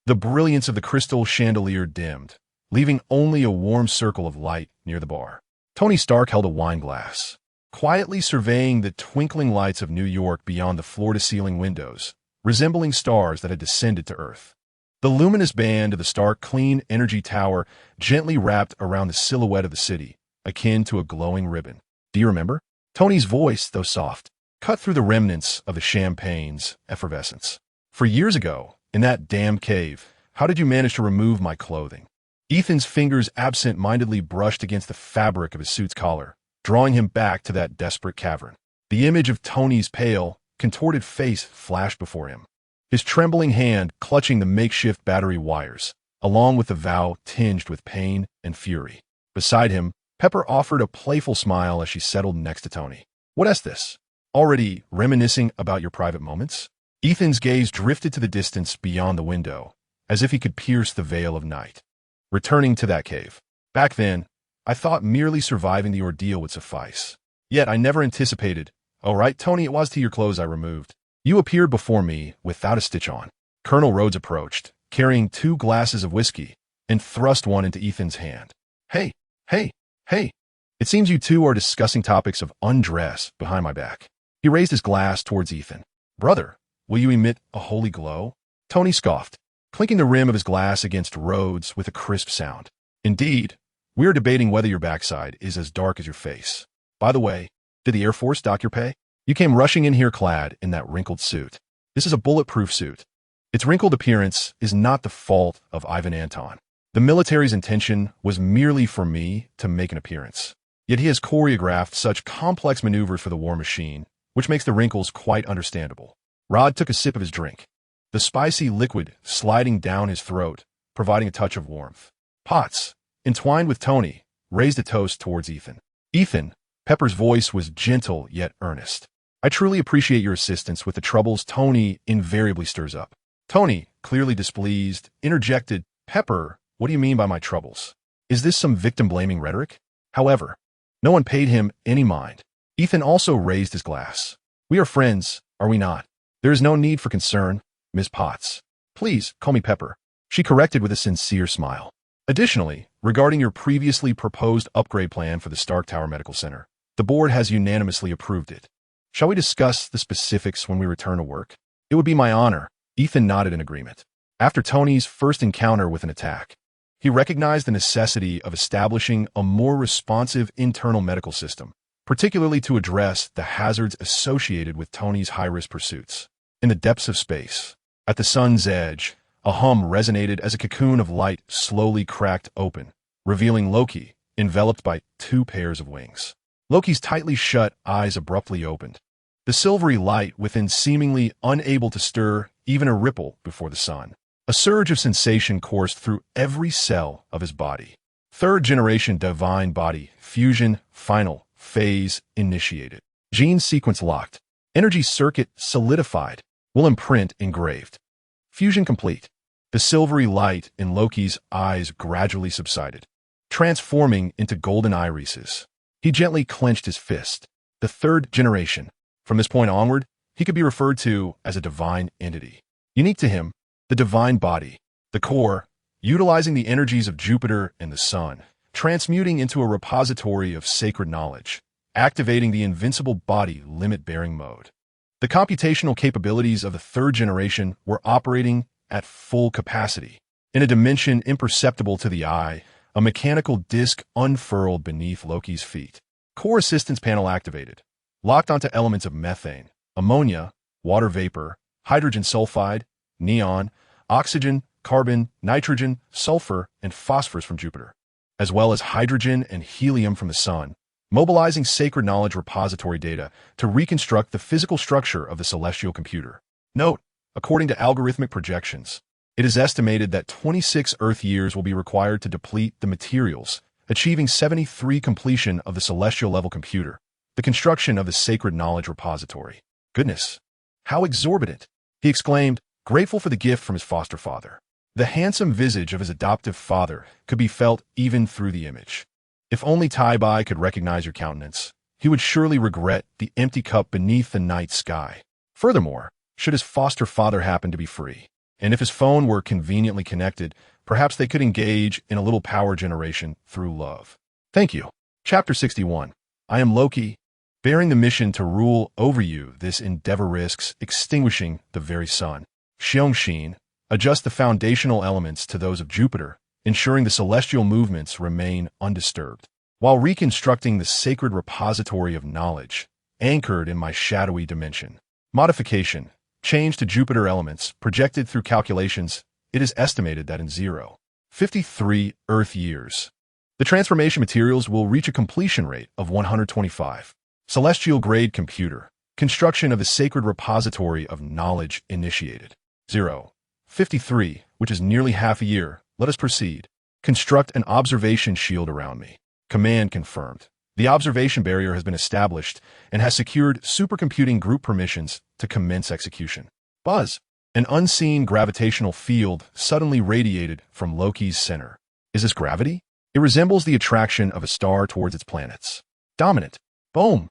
The brilliance of the crystal chandelier dimmed, leaving only a warm circle of light near the bar. Tony Stark held a wine glass, quietly surveying the twinkling lights of New York beyond the floor-to-ceiling windows, resembling stars that had descended to Earth. The luminous band of the Stark Clean Energy Tower gently wrapped around the silhouette of the city, akin to a glowing ribbon. "Do you remember?" Tony's voice, though soft, cut through the remnants of the champagne's effervescence. "For years ago, in that damn cave, how did you manage to remove my clothing?" Ethan's fingers absent-mindedly brushed against the fabric of his suit's collar, drawing him back to that desperate cavern. The image of Tony's pale, contorted face flashed before him, his trembling hand clutching the makeshift battery wires, along with the vow tinged with pain and fury. Beside him, Pepper offered a playful smile as she settled next to Tony. "What is this? Already reminiscing about your private moments?" Ethan's gaze drifted to the distance beyond the window, as if he could pierce the veil of night. "Returning to that cave. Back then, I thought merely surviving the ordeal would suffice. Yet I never anticipated. Oh, right, Tony, it was to your clothes I removed. You appeared before me without a stitch on. Colonel Rhodes approached, carrying 2 glasses of whiskey, and thrust one into Ethan's hand. Hey, hey, hey. It seems you two are discussing topics of undress behind my back. He raised his glass towards Ethan. Brother, will you emit a holy glow? Tony scoffed, clinking the rim of his glass against Rhodes with a crisp sound. Indeed, we are debating whether your backside is as dark as your face. By the way, did the Air Force dock your pay? You came rushing in here clad in that wrinkled suit. This is a bulletproof suit. Its wrinkled appearance is not the fault of Ivan Anton. The military's intention was merely for me to make an appearance. Yet he has choreographed such complex maneuvers for the war machine, which makes the wrinkles quite understandable. Rod took a sip of his drink, the spicy liquid sliding down his throat, providing a touch of warmth. Potts, entwined with Tony, raised a toast towards Ethan. Ethan, Pepper's voice was gentle yet earnest. I truly appreciate your assistance with the troubles Tony invariably stirs up. Tony, clearly displeased, interjected, Pepper, what do you mean by my troubles? Is this some victim-blaming rhetoric? However, no one paid him any mind. Ethan also raised his glass. We are friends, are we not? There is no need for concern, Miss Potts. Please, call me Pepper. She corrected with a sincere smile. Additionally, regarding your previously proposed upgrade plan for the Stark Tower Medical Center, the board has unanimously approved it. Shall we discuss the specifics when we return to work? It would be my honor. Ethan nodded in agreement. After Tony's first encounter with an attack, he recognized the necessity of establishing a more responsive internal medical system, particularly to address the hazards associated with Tony's high-risk pursuits. In the depths of space, at the sun's edge, a hum resonated as a cocoon of light slowly cracked open, revealing Loki, enveloped by 2 pairs of wings. Loki's tightly shut eyes abruptly opened, the silvery light within seemingly unable to stir even a ripple before the sun. A surge of sensation coursed through every cell of his body. 3rd-generation divine body fusion final phase initiated. Gene sequence locked. Energy circuit solidified. Will imprint engraved. Fusion complete. The silvery light in Loki's eyes gradually subsided, transforming into golden irises. He gently clenched his fist. The 3rd generation. From this point onward, he could be referred to as a divine entity. Unique to him, the divine body, the core, utilizing the energies of Jupiter and the sun, transmuting into a repository of sacred knowledge, activating the invincible body limit-bearing mode. The computational capabilities of the 3rd generation were operating at full capacity. In a dimension imperceptible to the eye, a mechanical disc unfurled beneath Loki's feet. Core assistance panel activated, locked onto elements of methane, ammonia, water vapor, hydrogen sulfide, neon, oxygen, carbon, nitrogen, sulfur, and phosphorus from Jupiter, as well as hydrogen and helium from the sun, mobilizing sacred knowledge repository data to reconstruct the physical structure of the celestial computer. Note, according to algorithmic projections, it is estimated that 26 Earth years will be required to deplete the materials, achieving 73 completion of the celestial-level computer, the construction of the sacred knowledge repository. Goodness, how exorbitant! He exclaimed, grateful for the gift from his foster father. The handsome visage of his adoptive father could be felt even through the image. If only Tai-Bai could recognize your countenance, he would surely regret the empty cup beneath the night sky. Furthermore, should his foster father happen to be free, and if his phone were conveniently connected, perhaps they could engage in a little power generation through love. Thank you. Chapter 61. I am Loki, bearing the mission to rule over you. This endeavor risks extinguishing the very sun. Xiongxin, adjust the foundational elements to those of Jupiter, ensuring the celestial movements remain undisturbed, while reconstructing the sacred repository of knowledge, anchored in my shadowy dimension. Modification, change to Jupiter elements, projected through calculations. It is estimated that in 0.53 Earth years, the transformation materials will reach a completion rate of 125. Celestial-grade computer, construction of the sacred repository of knowledge initiated. 0.53, which is nearly half a year. Let us proceed. Construct an observation shield around me. Command confirmed. The observation barrier has been established and has secured supercomputing group permissions to commence execution. Buzz. An unseen gravitational field suddenly radiated from Loki's center. Is this gravity? It resembles the attraction of a star towards its planets. Dominant. Boom.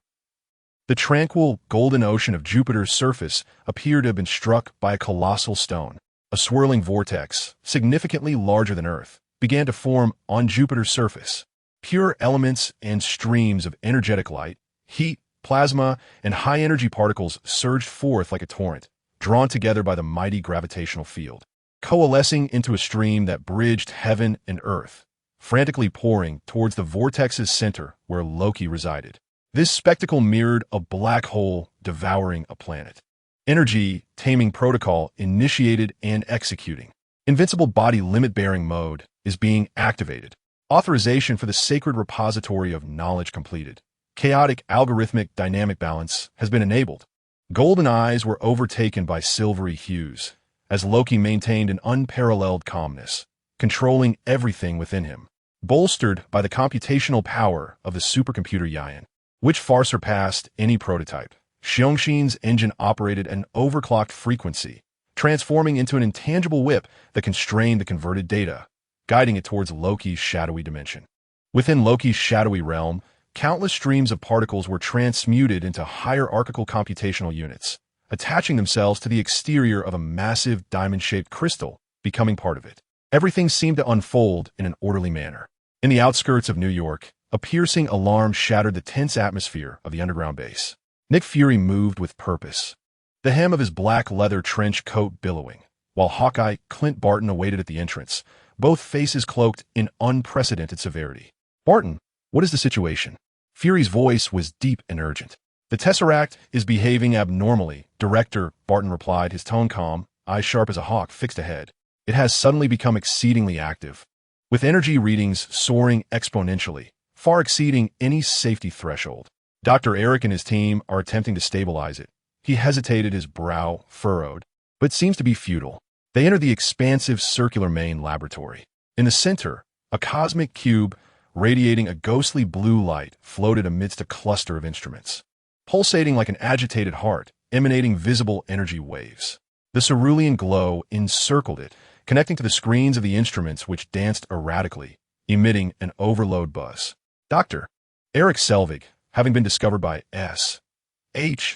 The tranquil, golden ocean of Jupiter's surface appeared to have been struck by a colossal stone. A swirling vortex, significantly larger than Earth, began to form on Jupiter's surface. Pure elements and streams of energetic light, heat, plasma, and high-energy particles surged forth like a torrent, drawn together by the mighty gravitational field, coalescing into a stream that bridged heaven and earth, frantically pouring towards the vortex's center where Loki resided. This spectacle mirrored a black hole devouring a planet. Energy taming protocol initiated and executing. Invincible body limit-bearing mode is being activated. Authorization for the sacred repository of knowledge completed. Chaotic algorithmic dynamic balance has been enabled. Golden eyes were overtaken by silvery hues, as Loki maintained an unparalleled calmness, controlling everything within him, bolstered by the computational power of the supercomputer Yian, which far surpassed any prototype. Xiongxin's engine operated at an overclocked frequency, transforming into an intangible whip that constrained the converted data, guiding it towards Loki's shadowy dimension. Within Loki's shadowy realm, countless streams of particles were transmuted into hierarchical computational units, attaching themselves to the exterior of a massive diamond-shaped crystal, becoming part of it. Everything seemed to unfold in an orderly manner. In the outskirts of New York, a piercing alarm shattered the tense atmosphere of the underground base. Nick Fury moved with purpose, the hem of his black leather trench coat billowing, while Hawkeye Clint Barton awaited at the entrance, both faces cloaked in unprecedented severity. "Barton, what is the situation?" Fury's voice was deep and urgent. "The Tesseract is behaving abnormally," Director Barton replied, his tone calm, eyes sharp as a hawk fixed ahead. "It has suddenly become exceedingly active, with energy readings soaring exponentially, far exceeding any safety threshold. Dr. Eric and his team are attempting to stabilize it." He hesitated, his brow furrowed, but seems to be futile. They entered the expansive circular main laboratory. In the center, a cosmic cube radiating a ghostly blue light floated amidst a cluster of instruments, pulsating like an agitated heart, emanating visible energy waves. The cerulean glow encircled it, connecting to the screens of the instruments which danced erratically, emitting an overload buzz. Dr. Eric Selvig, having been discovered by S.H.I.E.L.D.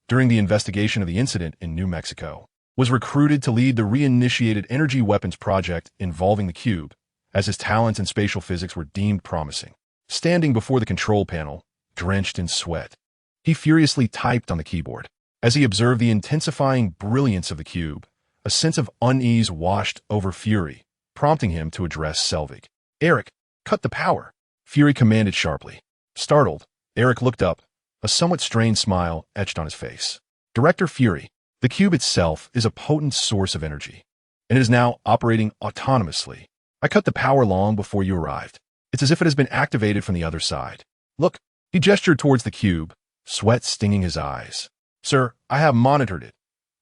during the investigation of the incident in New Mexico, was recruited to lead the reinitiated energy weapons project involving the cube, as his talents in spatial physics were deemed promising. Standing before the control panel, drenched in sweat, he furiously typed on the keyboard. As he observed the intensifying brilliance of the cube, a sense of unease washed over Fury, prompting him to address Selvig. "Eric, cut the power," Fury commanded sharply. Startled, Eric looked up, a somewhat strained smile etched on his face. "Director Fury, the cube itself is a potent source of energy, and it is now operating autonomously. I cut the power long before you arrived. It's as if it has been activated from the other side. Look." He gestured towards the cube, sweat stinging his eyes. "Sir, I have monitored it.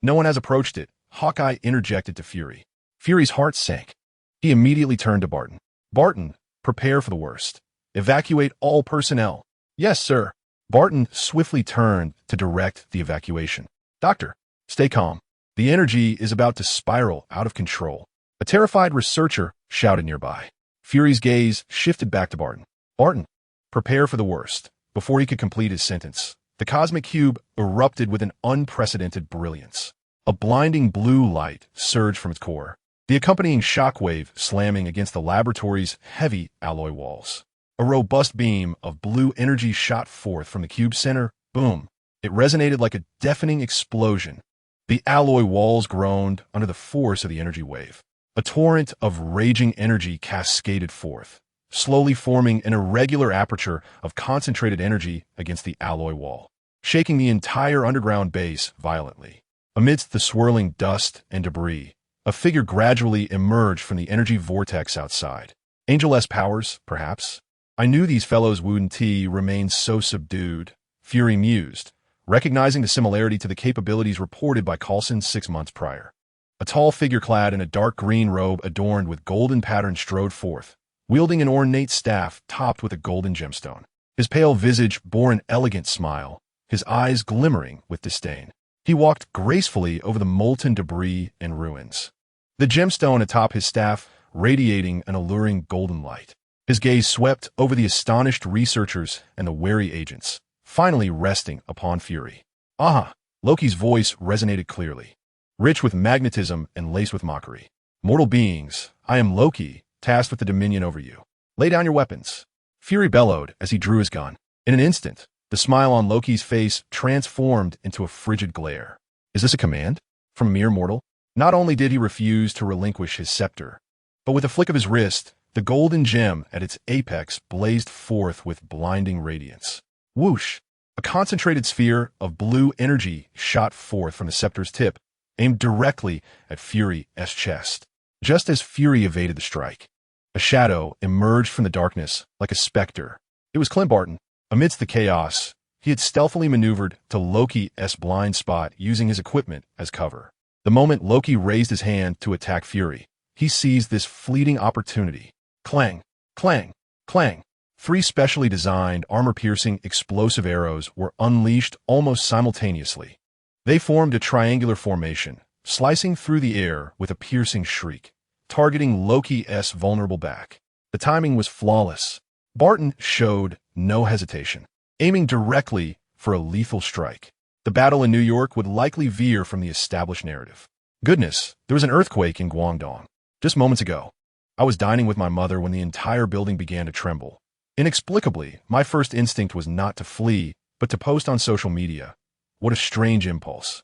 No one has approached it," Hawkeye interjected to Fury. Fury's heart sank. He immediately turned to Barton. "Barton, prepare for the worst. Evacuate all personnel." "Yes, sir." Barton swiftly turned to direct the evacuation. "Doctor, stay calm. The energy is about to spiral out of control." A terrified researcher shouted nearby. Fury's gaze shifted back to Barton. "Barton, prepare for the worst." Before he could complete his sentence, the cosmic cube erupted with an unprecedented brilliance. A blinding blue light surged from its core, the accompanying shockwave slamming against the laboratory's heavy alloy walls. A robust beam of blue energy shot forth from the cube's center. Boom! It resonated like a deafening explosion. The alloy walls groaned under the force of the energy wave. A torrent of raging energy cascaded forth, slowly forming an irregular aperture of concentrated energy against the alloy wall, shaking the entire underground base violently. Amidst the swirling dust and debris, a figure gradually emerged from the energy vortex outside. Angel S. Powers, perhaps? "I knew these fellows wouldn't remain so subdued," Fury mused, recognizing the similarity to the capabilities reported by Coulson 6 months prior. A tall figure clad in a dark green robe adorned with golden patterns strode forth, wielding an ornate staff topped with a golden gemstone. His pale visage bore an elegant smile, his eyes glimmering with disdain. He walked gracefully over the molten debris and ruins, the gemstone atop his staff radiating an alluring golden light. His gaze swept over the astonished researchers and the wary agents, finally resting upon Fury. "Aha!" Loki's voice resonated clearly, rich with magnetism and laced with mockery. "Mortal beings, I am Loki, tasked with the dominion over you. Lay down your weapons." Fury bellowed as he drew his gun. In an instant, the smile on Loki's face transformed into a frigid glare. Is this a command? From a mere mortal? Not only did he refuse to relinquish his scepter, but with a flick of his wrist, the golden gem at its apex blazed forth with blinding radiance. Whoosh! A concentrated sphere of blue energy shot forth from the scepter's tip, aimed directly at Fury's chest. Just as Fury evaded the strike, a shadow emerged from the darkness like a specter. It was Clint Barton. Amidst the chaos, he had stealthily maneuvered to Loki's blind spot using his equipment as cover. The moment Loki raised his hand to attack Fury, he seized this fleeting opportunity. Clang, clang, clang. 3 specially designed, armor-piercing, explosive arrows were unleashed almost simultaneously. They formed a triangular formation, slicing through the air with a piercing shriek, targeting Loki's vulnerable back. The timing was flawless. Barton showed no hesitation, aiming directly for a lethal strike. The battle in New York would likely veer from the established narrative. Goodness, there was an earthquake in Guangdong. Just moments ago, I was dining with my mother when the entire building began to tremble. Inexplicably, my first instinct was not to flee, but to post on social media. What a strange impulse.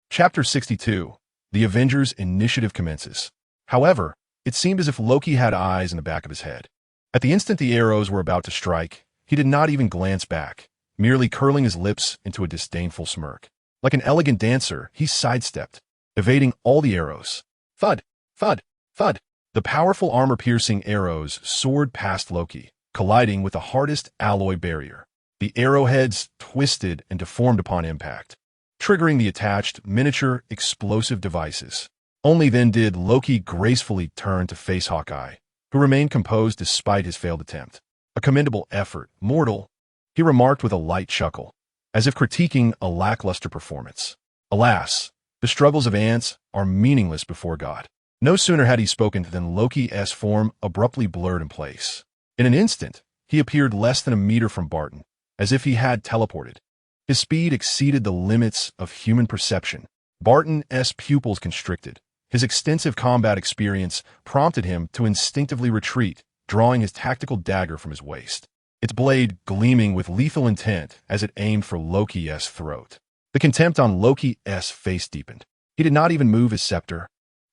Chapter 62. The Avengers' Initiative commences. However, it seemed as if Loki had eyes in the back of his head. At the instant the arrows were about to strike, he did not even glance back, merely curling his lips into a disdainful smirk. Like an elegant dancer, he sidestepped, evading all the arrows. Thud, thud, thud. The powerful armor-piercing arrows soared past Loki, colliding with the hardest alloy barrier. The arrowheads twisted and deformed upon impact, triggering the attached miniature explosive devices. Only then did Loki gracefully turn to face Hawkeye, who remained composed despite his failed attempt. "A commendable effort, mortal," he remarked with a light chuckle, as if critiquing a lackluster performance. Alas, the struggles of ants are meaningless before God. No sooner had he spoken than Loki's form abruptly blurred in place. In an instant, he appeared less than a meter from Barton, as if he had teleported. His speed exceeded the limits of human perception. Barton's pupils constricted. His extensive combat experience prompted him to instinctively retreat, drawing his tactical dagger from his waist, its blade gleaming with lethal intent as it aimed for Loki's throat. The contempt on Loki's face deepened. He did not even move his scepter,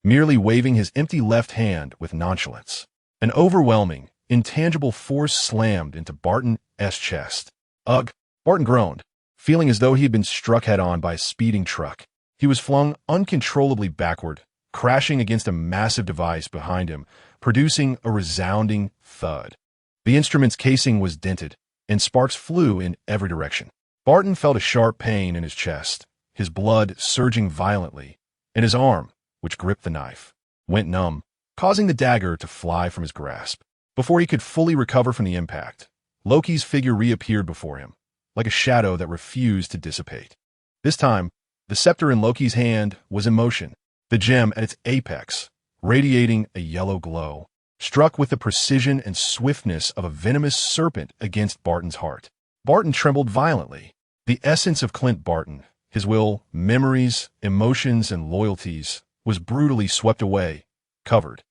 merely waving his empty left hand with nonchalance. An overwhelming, intangible force slammed into Barton's chest. Ugh! Barton groaned, feeling as though he had been struck head-on by a speeding truck. He was flung uncontrollably backward, crashing against a massive device behind him, producing a resounding thud. The instrument's casing was dented, and sparks flew in every direction. Barton felt a sharp pain in his chest, his blood surging violently, and his arm, which gripped the knife, went numb, causing the dagger to fly from his grasp. Before he could fully recover from the impact, Loki's figure reappeared before him, like a shadow that refused to dissipate. This time, the scepter in Loki's hand was in motion, the gem at its apex, radiating a yellow glow, struck with the precision and swiftness of a venomous serpent against Barton's heart. Barton trembled violently. The essence of Clint Barton, his will, memories, emotions, and loyalties, was brutally swept away, covered,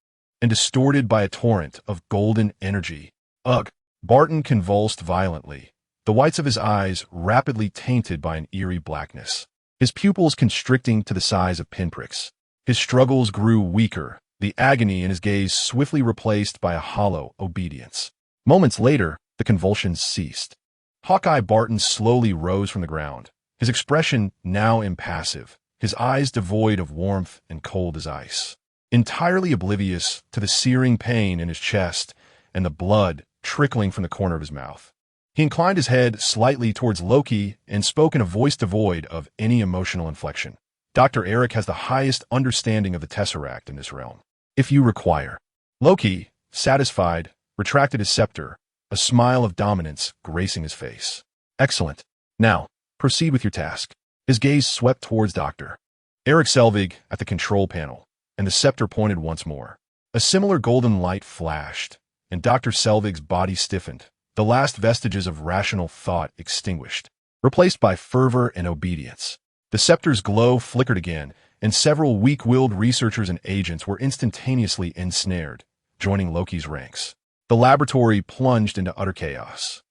and distorted by a torrent of golden energy. Ugh! Barton convulsed violently, the whites of his eyes rapidly tainted by an eerie blackness, his pupils constricting to the size of pinpricks. His struggles grew weaker, the agony in his gaze swiftly replaced by a hollow obedience. Moments later, the convulsions ceased. Hawkeye Barton slowly rose from the ground, his expression now impassive, his eyes devoid of warmth and cold as ice, entirely oblivious to the searing pain in his chest and the blood trickling from the corner of his mouth. He inclined his head slightly towards Loki and spoke in a voice devoid of any emotional inflection. "Dr. Eric has the highest understanding of the Tesseract in this realm. If you require." Loki, satisfied, retracted his scepter, a smile of dominance gracing his face. "Excellent. Now, proceed with your task." His gaze swept towards Dr. Eric Selvig at the control panel, and the scepter pointed once more. A similar golden light flashed, and Dr. Selvig's body stiffened, the last vestiges of rational thought extinguished, replaced by fervor and obedience. The scepter's glow flickered again, and several weak-willed researchers and agents were instantaneously ensnared, joining Loki's ranks. The laboratory plunged into utter chaos.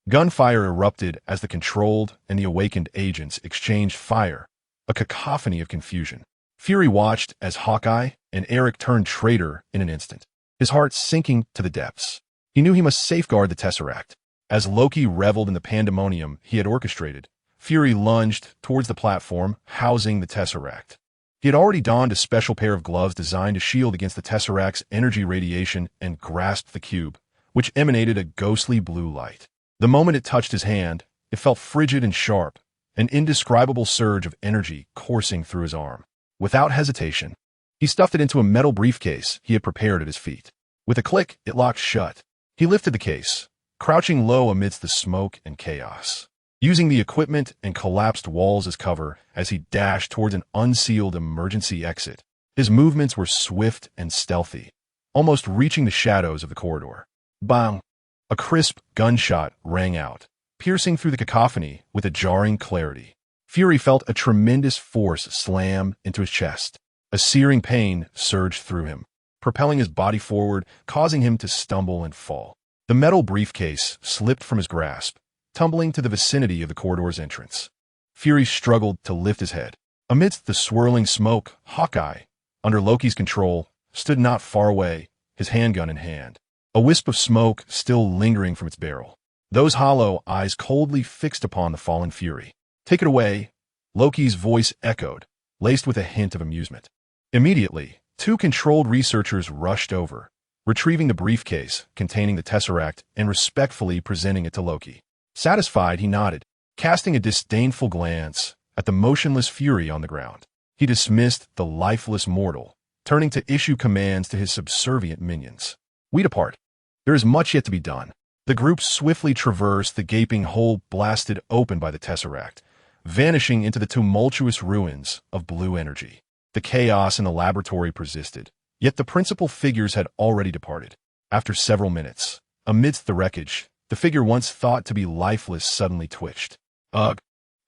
Gunfire erupted as the controlled and the awakened agents exchanged fire, a cacophony of confusion. Fury watched as Hawkeye and Eric turned traitor in an instant, his heart sinking to the depths. He knew he must safeguard the Tesseract. As Loki reveled in the pandemonium he had orchestrated, Fury lunged towards the platform housing the Tesseract. He had already donned a special pair of gloves designed to shield against the Tesseract's energy radiation and grasped the cube, which emanated a ghostly blue light. The moment it touched his hand, it felt frigid and sharp, an indescribable surge of energy coursing through his arm. Without hesitation, he stuffed it into a metal briefcase he had prepared at his feet. With a click, it locked shut. He lifted the case, crouching low amidst the smoke and chaos, using the equipment and collapsed walls as cover as he dashed towards an unsealed emergency exit. His movements were swift and stealthy, almost reaching the shadows of the corridor. Bang! A crisp gunshot rang out, piercing through the cacophony with a jarring clarity. Fury felt a tremendous force slam into his chest. A searing pain surged through him, propelling his body forward, causing him to stumble and fall. The metal briefcase slipped from his grasp, tumbling to the vicinity of the corridor's entrance. Fury struggled to lift his head. Amidst the swirling smoke, Hawkeye, under Loki's control, stood not far away, his handgun in hand, a wisp of smoke still lingering from its barrel. Those hollow eyes coldly fixed upon the fallen Fury. "Take it away," Loki's voice echoed, laced with a hint of amusement. Immediately, two controlled researchers rushed over, retrieving the briefcase containing the Tesseract and respectfully presenting it to Loki. Satisfied, he nodded, casting a disdainful glance at the motionless Fury on the ground. He dismissed the lifeless mortal, turning to issue commands to his subservient minions. "We depart. There is much yet to be done." The group swiftly traversed the gaping hole blasted open by the Tesseract, vanishing into the tumultuous ruins of blue energy. The chaos in the laboratory persisted, yet the principal figures had already departed. After several minutes, amidst the wreckage, the figure once thought to be lifeless suddenly twitched. Ugh!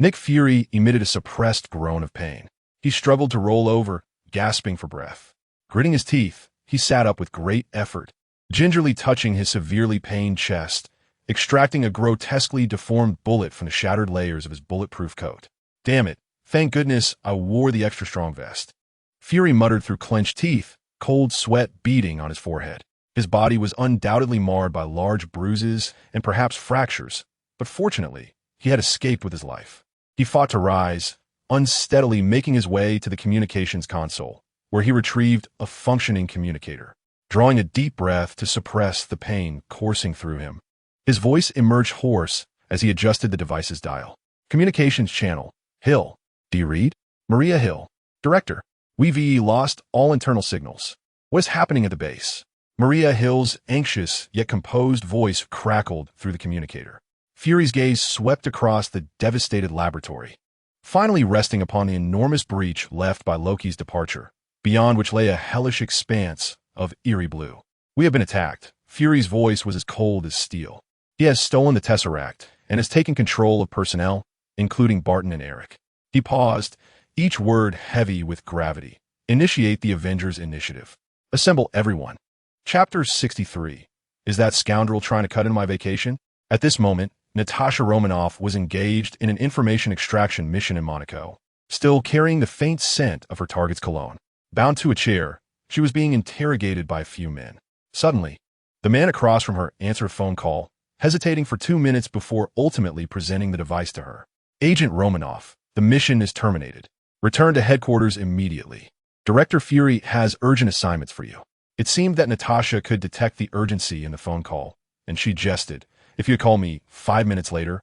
Nick Fury emitted a suppressed groan of pain. He struggled to roll over, gasping for breath. Gritting his teeth, he sat up with great effort, gingerly touching his severely pained chest, extracting a grotesquely deformed bullet from the shattered layers of his bulletproof coat. "Damn it, thank goodness I wore the extra strong vest." Fury muttered through clenched teeth, cold sweat beading on his forehead. His body was undoubtedly marred by large bruises and perhaps fractures, but fortunately, he had escaped with his life. He fought to rise, unsteadily making his way to the communications console, where he retrieved a functioning communicator, drawing a deep breath to suppress the pain coursing through him. His voice emerged hoarse as he adjusted the device's dial. "Communications channel. Hill. Do you read? Maria Hill. Director. We've lost all internal signals. What is happening at the base?" Maria Hill's anxious yet composed voice crackled through the communicator. Fury's gaze swept across the devastated laboratory, finally resting upon the enormous breach left by Loki's departure, beyond which lay a hellish expanse of eerie blue. "We have been attacked." Fury's voice was as cold as steel. "He has stolen the Tesseract and has taken control of personnel, including Barton and Eric." He paused, each word heavy with gravity. "Initiate the Avengers Initiative. Assemble everyone." Chapter 63. Is that scoundrel trying to cut in my vacation? At this moment, Natasha Romanoff was engaged in an information extraction mission in Monaco, still carrying the faint scent of her target's cologne. Bound to a chair, she was being interrogated by a few men. Suddenly, the man across from her answered a phone call, hesitating for 2 minutes before ultimately presenting the device to her. "Agent Romanoff, the mission is terminated. Return to headquarters immediately. Director Fury has urgent assignments for you." It seemed that Natasha could detect the urgency in the phone call, and she jested. "If you'd call me 5 minutes later,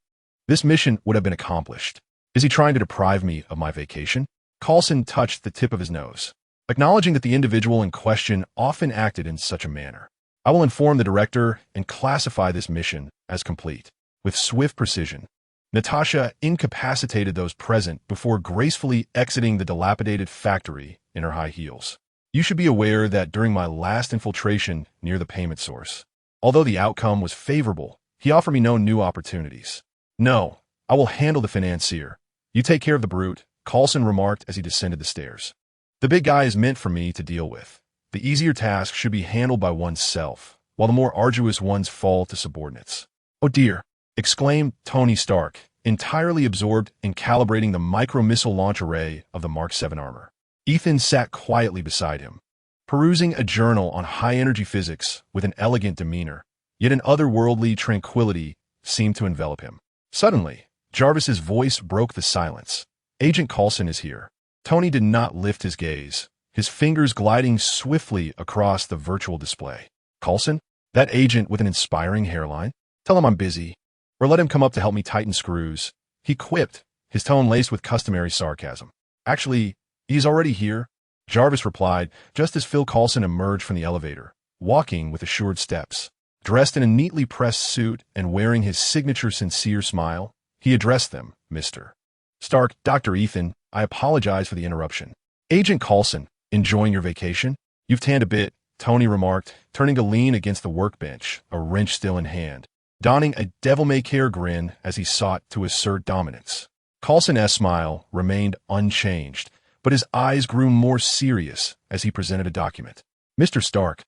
this mission would have been accomplished." "Is he trying to deprive me of my vacation?" Carlson touched the tip of his nose, acknowledging that the individual in question often acted in such a manner. "I will inform the director and classify this mission as complete." With swift precision, Natasha incapacitated those present before gracefully exiting the dilapidated factory in her high heels. "You should be aware that during my last infiltration near the payment source, Although the outcome was favorable, he offered me no new opportunities. No, I will handle the financier. You take care of the brute, Coulson remarked as he descended the stairs. The big guy is meant for me to deal with. The easier tasks should be handled by oneself, while the more arduous ones fall to subordinates. Oh dear, exclaimed Tony Stark, entirely absorbed in calibrating the micro-missile launch array of the Mark 7 armor. Ethan sat quietly beside him, perusing a journal on high-energy physics with an elegant demeanor, yet an otherworldly tranquility seemed to envelop him. Suddenly, Jarvis's voice broke the silence. Agent Coulson is here. Tony did not lift his gaze, his fingers gliding swiftly across the virtual display. Coulson? That agent with an inspiring hairline? Tell him I'm busy. Or let him come up to help me tighten screws. He quipped, his tone laced with customary sarcasm. Actually, he's already here, Jarvis replied, just as Phil Coulson emerged from the elevator, walking with assured steps. Dressed in a neatly pressed suit and wearing his signature sincere smile, he addressed them, Mr. Stark, Dr. Ethan, I apologize for the interruption. Agent Coulson, enjoying your vacation? You've tanned a bit, Tony remarked, turning to lean against the workbench, a wrench still in hand, donning a devil-may-care grin as he sought to assert dominance. Coulson's smile remained unchanged, but his eyes grew more serious as he presented a document. Mr. Stark,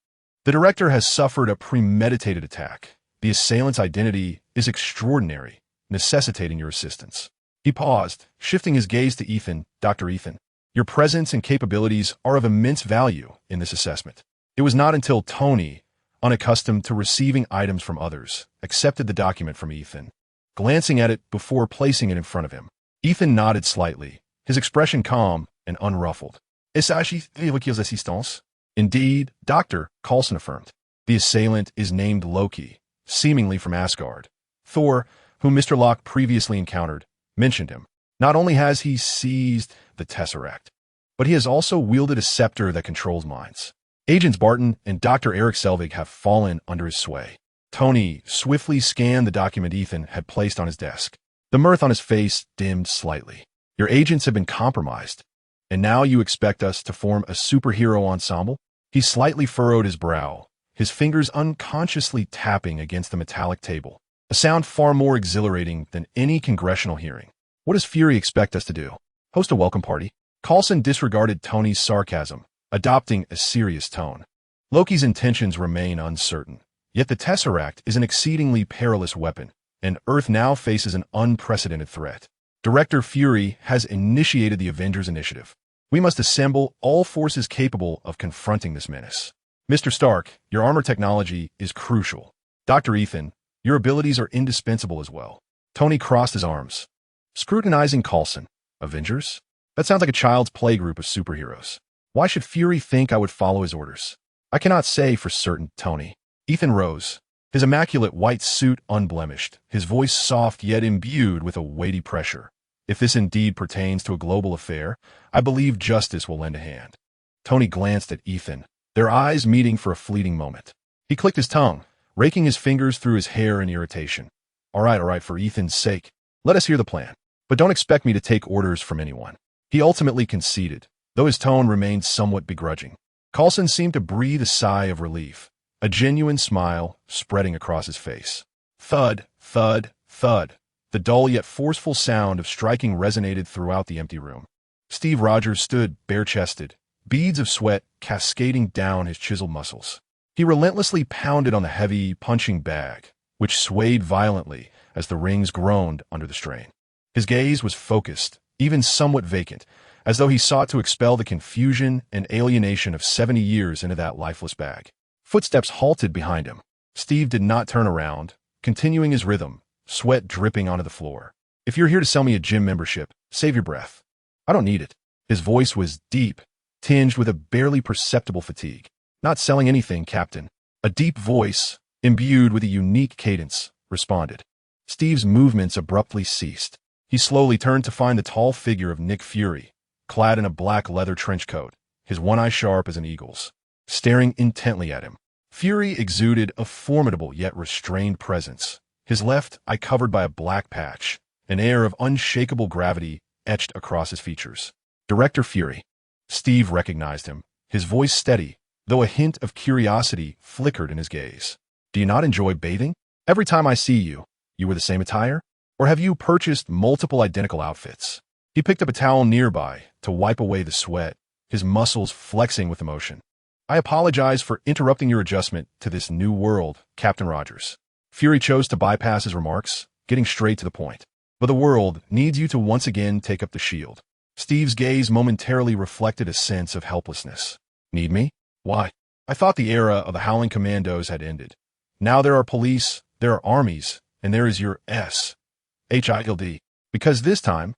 the director has suffered a premeditated attack. The assailant's identity is extraordinary, necessitating your assistance. He paused, shifting his gaze to Ethan. Dr. Ethan, your presence and capabilities are of immense value in this assessment. It was not until Tony, unaccustomed to receiving items from others, accepted the document from Ethan, glancing at it before placing it in front of him. Ethan nodded slightly, his expression calm and unruffled. Il s'agit d'évoquer les assistants. Indeed, Dr. Coulson affirmed. The assailant is named Loki, seemingly from Asgard. Thor, whom Mr. Locke previously encountered, mentioned him. Not only has he seized the Tesseract, but he has also wielded a scepter that controls minds. Agents Barton and Dr. Eric Selvig have fallen under his sway. Tony swiftly scanned the document Ethan had placed on his desk. The mirth on his face dimmed slightly. Your agents have been compromised, and now you expect us to form a superhero ensemble? He slightly furrowed his brow, his fingers unconsciously tapping against the metallic table, a sound far more exhilarating than any congressional hearing. What does Fury expect us to do? Host a welcome party? Coulson disregarded Tony's sarcasm, adopting a serious tone. Loki's intentions remain uncertain, yet the Tesseract is an exceedingly perilous weapon, and Earth now faces an unprecedented threat. Director Fury has initiated the Avengers Initiative. We must assemble all forces capable of confronting this menace. Mr. Stark, your armor technology is crucial. Dr. Ethan, your abilities are indispensable as well. Tony crossed his arms, scrutinizing Coulson. Avengers? That sounds like a child's playgroup of superheroes. Why should Fury think I would follow his orders? I cannot say for certain, Tony. Ethan rose, his immaculate white suit unblemished, his voice soft yet imbued with a weighty pressure. If this indeed pertains to a global affair, I believe justice will lend a hand. Tony glanced at Ethan, their eyes meeting for a fleeting moment. He clicked his tongue, raking his fingers through his hair in irritation. All right, for Ethan's sake, let us hear the plan. But don't expect me to take orders from anyone. He ultimately conceded, though his tone remained somewhat begrudging. Coulson seemed to breathe a sigh of relief, a genuine smile spreading across his face. Thud, thud, thud. The dull yet forceful sound of striking resonated throughout the empty room. Steve Rogers stood bare-chested, beads of sweat cascading down his chiseled muscles. He relentlessly pounded on the heavy punching bag, which swayed violently as the rings groaned under the strain. His gaze was focused, even somewhat vacant, as though he sought to expel the confusion and alienation of 70 years into that lifeless bag. Footsteps halted behind him. Steve did not turn around, continuing his rhythm, sweat dripping onto the floor. If you're here to sell me a gym membership, save your breath. I don't need it. His voice was deep, tinged with a barely perceptible fatigue. Not selling anything, Captain. A deep voice, imbued with a unique cadence, responded. Steve's movements abruptly ceased. He slowly turned to find the tall figure of Nick Fury, clad in a black leather trench coat, his one eye sharp as an eagle's, staring intently at him. Fury exuded a formidable yet restrained presence, his left eye covered by a black patch, an air of unshakable gravity etched across his features. Director Fury. Steve recognized him, his voice steady, though a hint of curiosity flickered in his gaze. Do you not enjoy bathing? Every time I see you, you wear the same attire? Or have you purchased multiple identical outfits? He picked up a towel nearby to wipe away the sweat, his muscles flexing with emotion. I apologize for interrupting your adjustment to this new world, Captain Rogers. Fury chose to bypass his remarks, getting straight to the point. But the world needs you to once again take up the shield. Steve's gaze momentarily reflected a sense of helplessness. Need me? Why? I thought the era of the Howling Commandos had ended. Now there are police, there are armies, and there is your S.H.I.L.D. Because this time,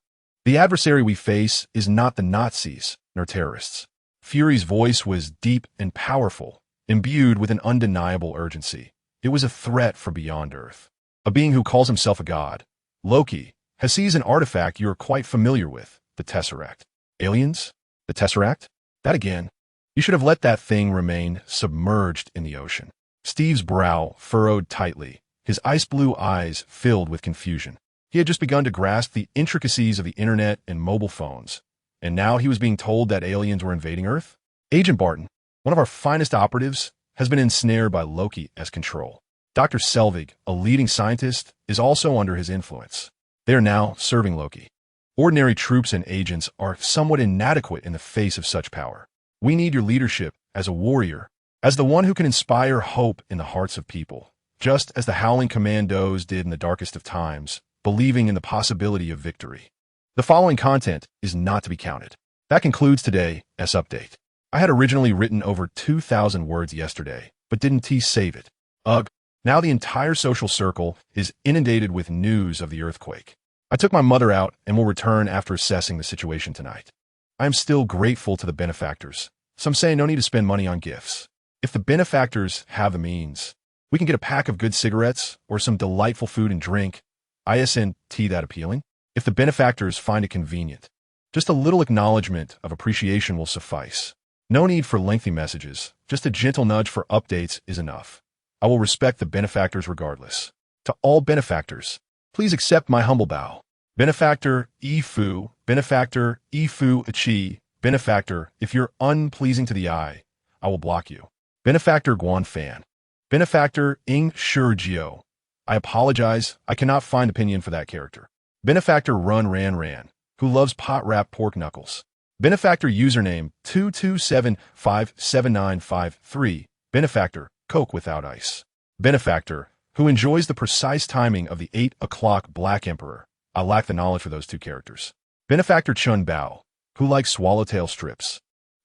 the adversary we face is not the Nazis nor terrorists. Fury's voice was deep and powerful, imbued with an undeniable urgency. It was a threat from beyond Earth. A being who calls himself a god. Loki has seized an artifact you are quite familiar with, the Tesseract. Aliens? The Tesseract? That again. You should have let that thing remain submerged in the ocean. Steve's brow furrowed tightly, his ice-blue eyes filled with confusion. He had just begun to grasp the intricacies of the internet and mobile phones, and now he was being told that aliens were invading Earth? Agent Barton, one of our finest operatives, has been ensnared by Loki as control. Dr. Selvig, a leading scientist, is also under his influence. They are now serving Loki. Ordinary troops and agents are somewhat inadequate in the face of such power. We need your leadership as a warrior, as the one who can inspire hope in the hearts of people, just as the Howling Commandos did in the darkest of times, believing in the possibility of victory. The following content is not to be counted. That concludes today's update. I had originally written over 2,000 words yesterday, but didn't save it. Ugh. Now the entire social circle is inundated with news of the earthquake. I took my mother out and will return after assessing the situation tonight. I am still grateful to the benefactors. Some say no need to spend money on gifts. If the benefactors have the means, we can get a pack of good cigarettes or some delightful food and drink. Isn't that appealing? If the benefactors find it convenient, just a little acknowledgement of appreciation will suffice. No need for lengthy messages. Just a gentle nudge for updates is enough. I will respect the benefactors regardless. To all benefactors, please accept my humble bow. Benefactor Ifu, Benefactor Ifu Achi, Benefactor, if you're unpleasing to the eye, I will block you. Benefactor Guan Fan. Benefactor Ing Shurgio. I apologize, I cannot find opinion for that character. Benefactor Run Ran Ran, who loves pot wrapped pork knuckles. Benefactor username 2275953. Benefactor Coke without ice. Benefactor, who enjoys the precise timing of the 8 o'clock Black Emperor. I lack the knowledge for those two characters. Benefactor Chun Bao, who likes swallowtail strips.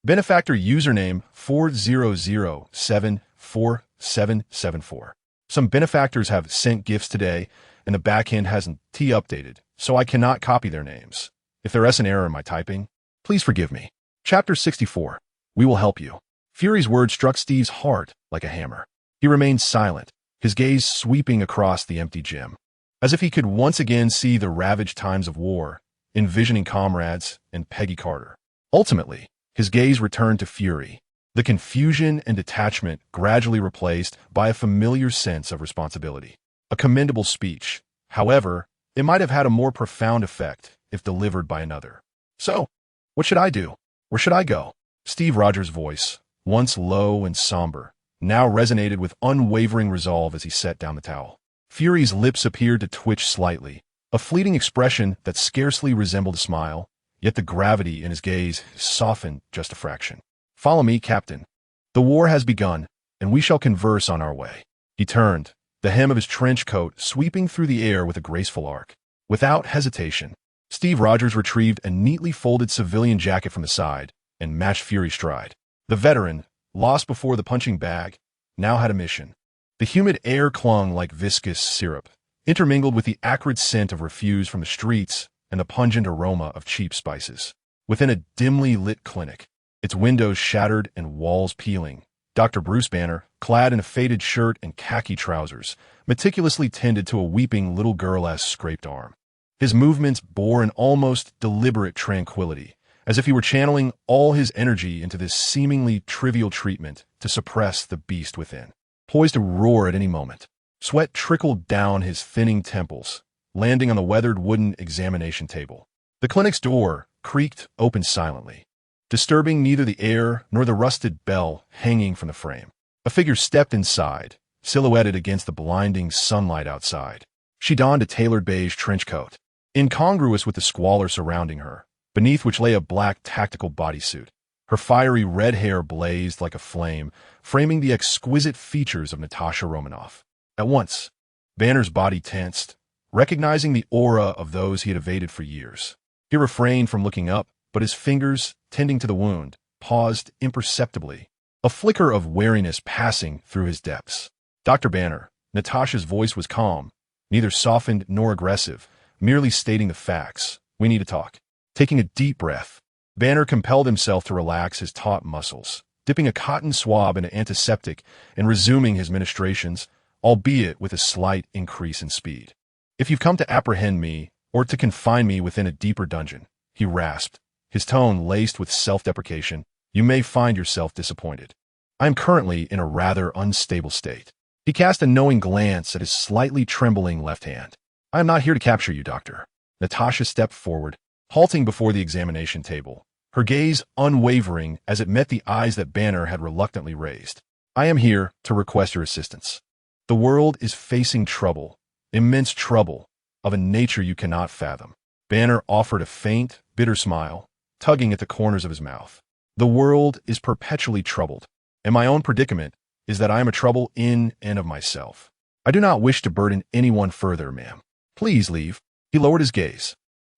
Benefactor username 400744774. Some benefactors have sent gifts today, and the backend hasn't updated, so I cannot copy their names. If there is an error in my typing, please forgive me. Chapter 64. We will help you. Fury's words struck Steve's heart like a hammer. He remained silent, his gaze sweeping across the empty gym, as if he could once again see the ravaged times of war, envisioning comrades and Peggy Carter. Ultimately, his gaze returned to Fury, the confusion and detachment gradually replaced by a familiar sense of responsibility. A commendable speech. However, it might have had a more profound effect if delivered by another. So, what should I do? Where should I go? Steve Rogers' voice, once low and somber, now resonated with unwavering resolve as he set down the towel. Fury's lips appeared to twitch slightly, a fleeting expression that scarcely resembled a smile, yet the gravity in his gaze softened just a fraction. Follow me, Captain. The war has begun, and we shall converse on our way. He turned, the hem of his trench coat sweeping through the air with a graceful arc. Without hesitation, Steve Rogers retrieved a neatly folded civilian jacket from the side and matched Fury's stride. The veteran, lost before the punching bag, now had a mission. The humid air clung like viscous syrup, intermingled with the acrid scent of refuse from the streets and the pungent aroma of cheap spices. Within a dimly lit clinic, its windows shattered and walls peeling, Dr. Bruce Banner, clad in a faded shirt and khaki trousers, meticulously tended to a weeping little girl's scraped arm. His movements bore an almost deliberate tranquility, as if he were channeling all his energy into this seemingly trivial treatment to suppress the beast within. Poised to roar at any moment, sweat trickled down his thinning temples, landing on the weathered wooden examination table. The clinic's door creaked open silently, disturbing neither the air nor the rusted bell hanging from the frame. A figure stepped inside, silhouetted against the blinding sunlight outside. She donned a tailored beige trench coat, incongruous with the squalor surrounding her, beneath which lay a black tactical bodysuit. Her fiery red hair blazed like a flame, framing the exquisite features of Natasha Romanoff. At once, Banner's body tensed, recognizing the aura of those he had evaded for years. He refrained from looking up, but his fingers, tending to the wound, paused imperceptibly, a flicker of wariness passing through his depths. Dr. Banner, Natasha's voice was calm, neither softened nor aggressive, merely stating the facts. We need to talk. Taking a deep breath, Banner compelled himself to relax his taut muscles, dipping a cotton swab in an antiseptic and resuming his ministrations, albeit with a slight increase in speed. If you've come to apprehend me, or to confine me within a deeper dungeon, he rasped, his tone laced with self-deprecation, you may find yourself disappointed. I am currently in a rather unstable state. He cast a knowing glance at his slightly trembling left hand. I am not here to capture you, Doctor. Natasha stepped forward, halting before the examination table, her gaze unwavering as it met the eyes that Banner had reluctantly raised. I am here to request your assistance. The world is facing trouble, immense trouble, of a nature you cannot fathom. Banner offered a faint, bitter smile, tugging at the corners of his mouth. The world is perpetually troubled, and my own predicament is that I am a trouble in and of myself. I do not wish to burden anyone further, ma'am. Please leave. He lowered his gaze,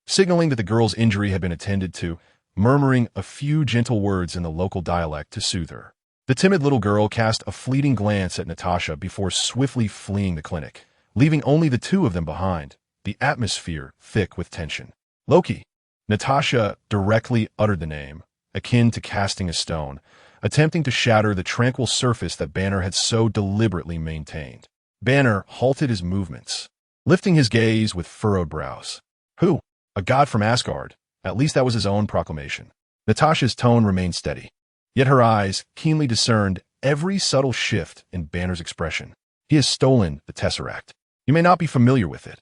signaling that the girl's injury had been attended to, murmuring a few gentle words in the local dialect to soothe her. The timid little girl cast a fleeting glance at Natasha before swiftly fleeing the clinic, leaving only the two of them behind, the atmosphere thick with tension. Locke. Natasha directly uttered the name, akin to casting a stone, attempting to shatter the tranquil surface that Banner had so deliberately maintained. Banner halted his movements, lifting his gaze with furrowed brows. Who? A god from Asgard. At least that was his own proclamation. Natasha's tone remained steady, yet her eyes keenly discerned every subtle shift in Banner's expression. He has stolen the Tesseract. You may not be familiar with it,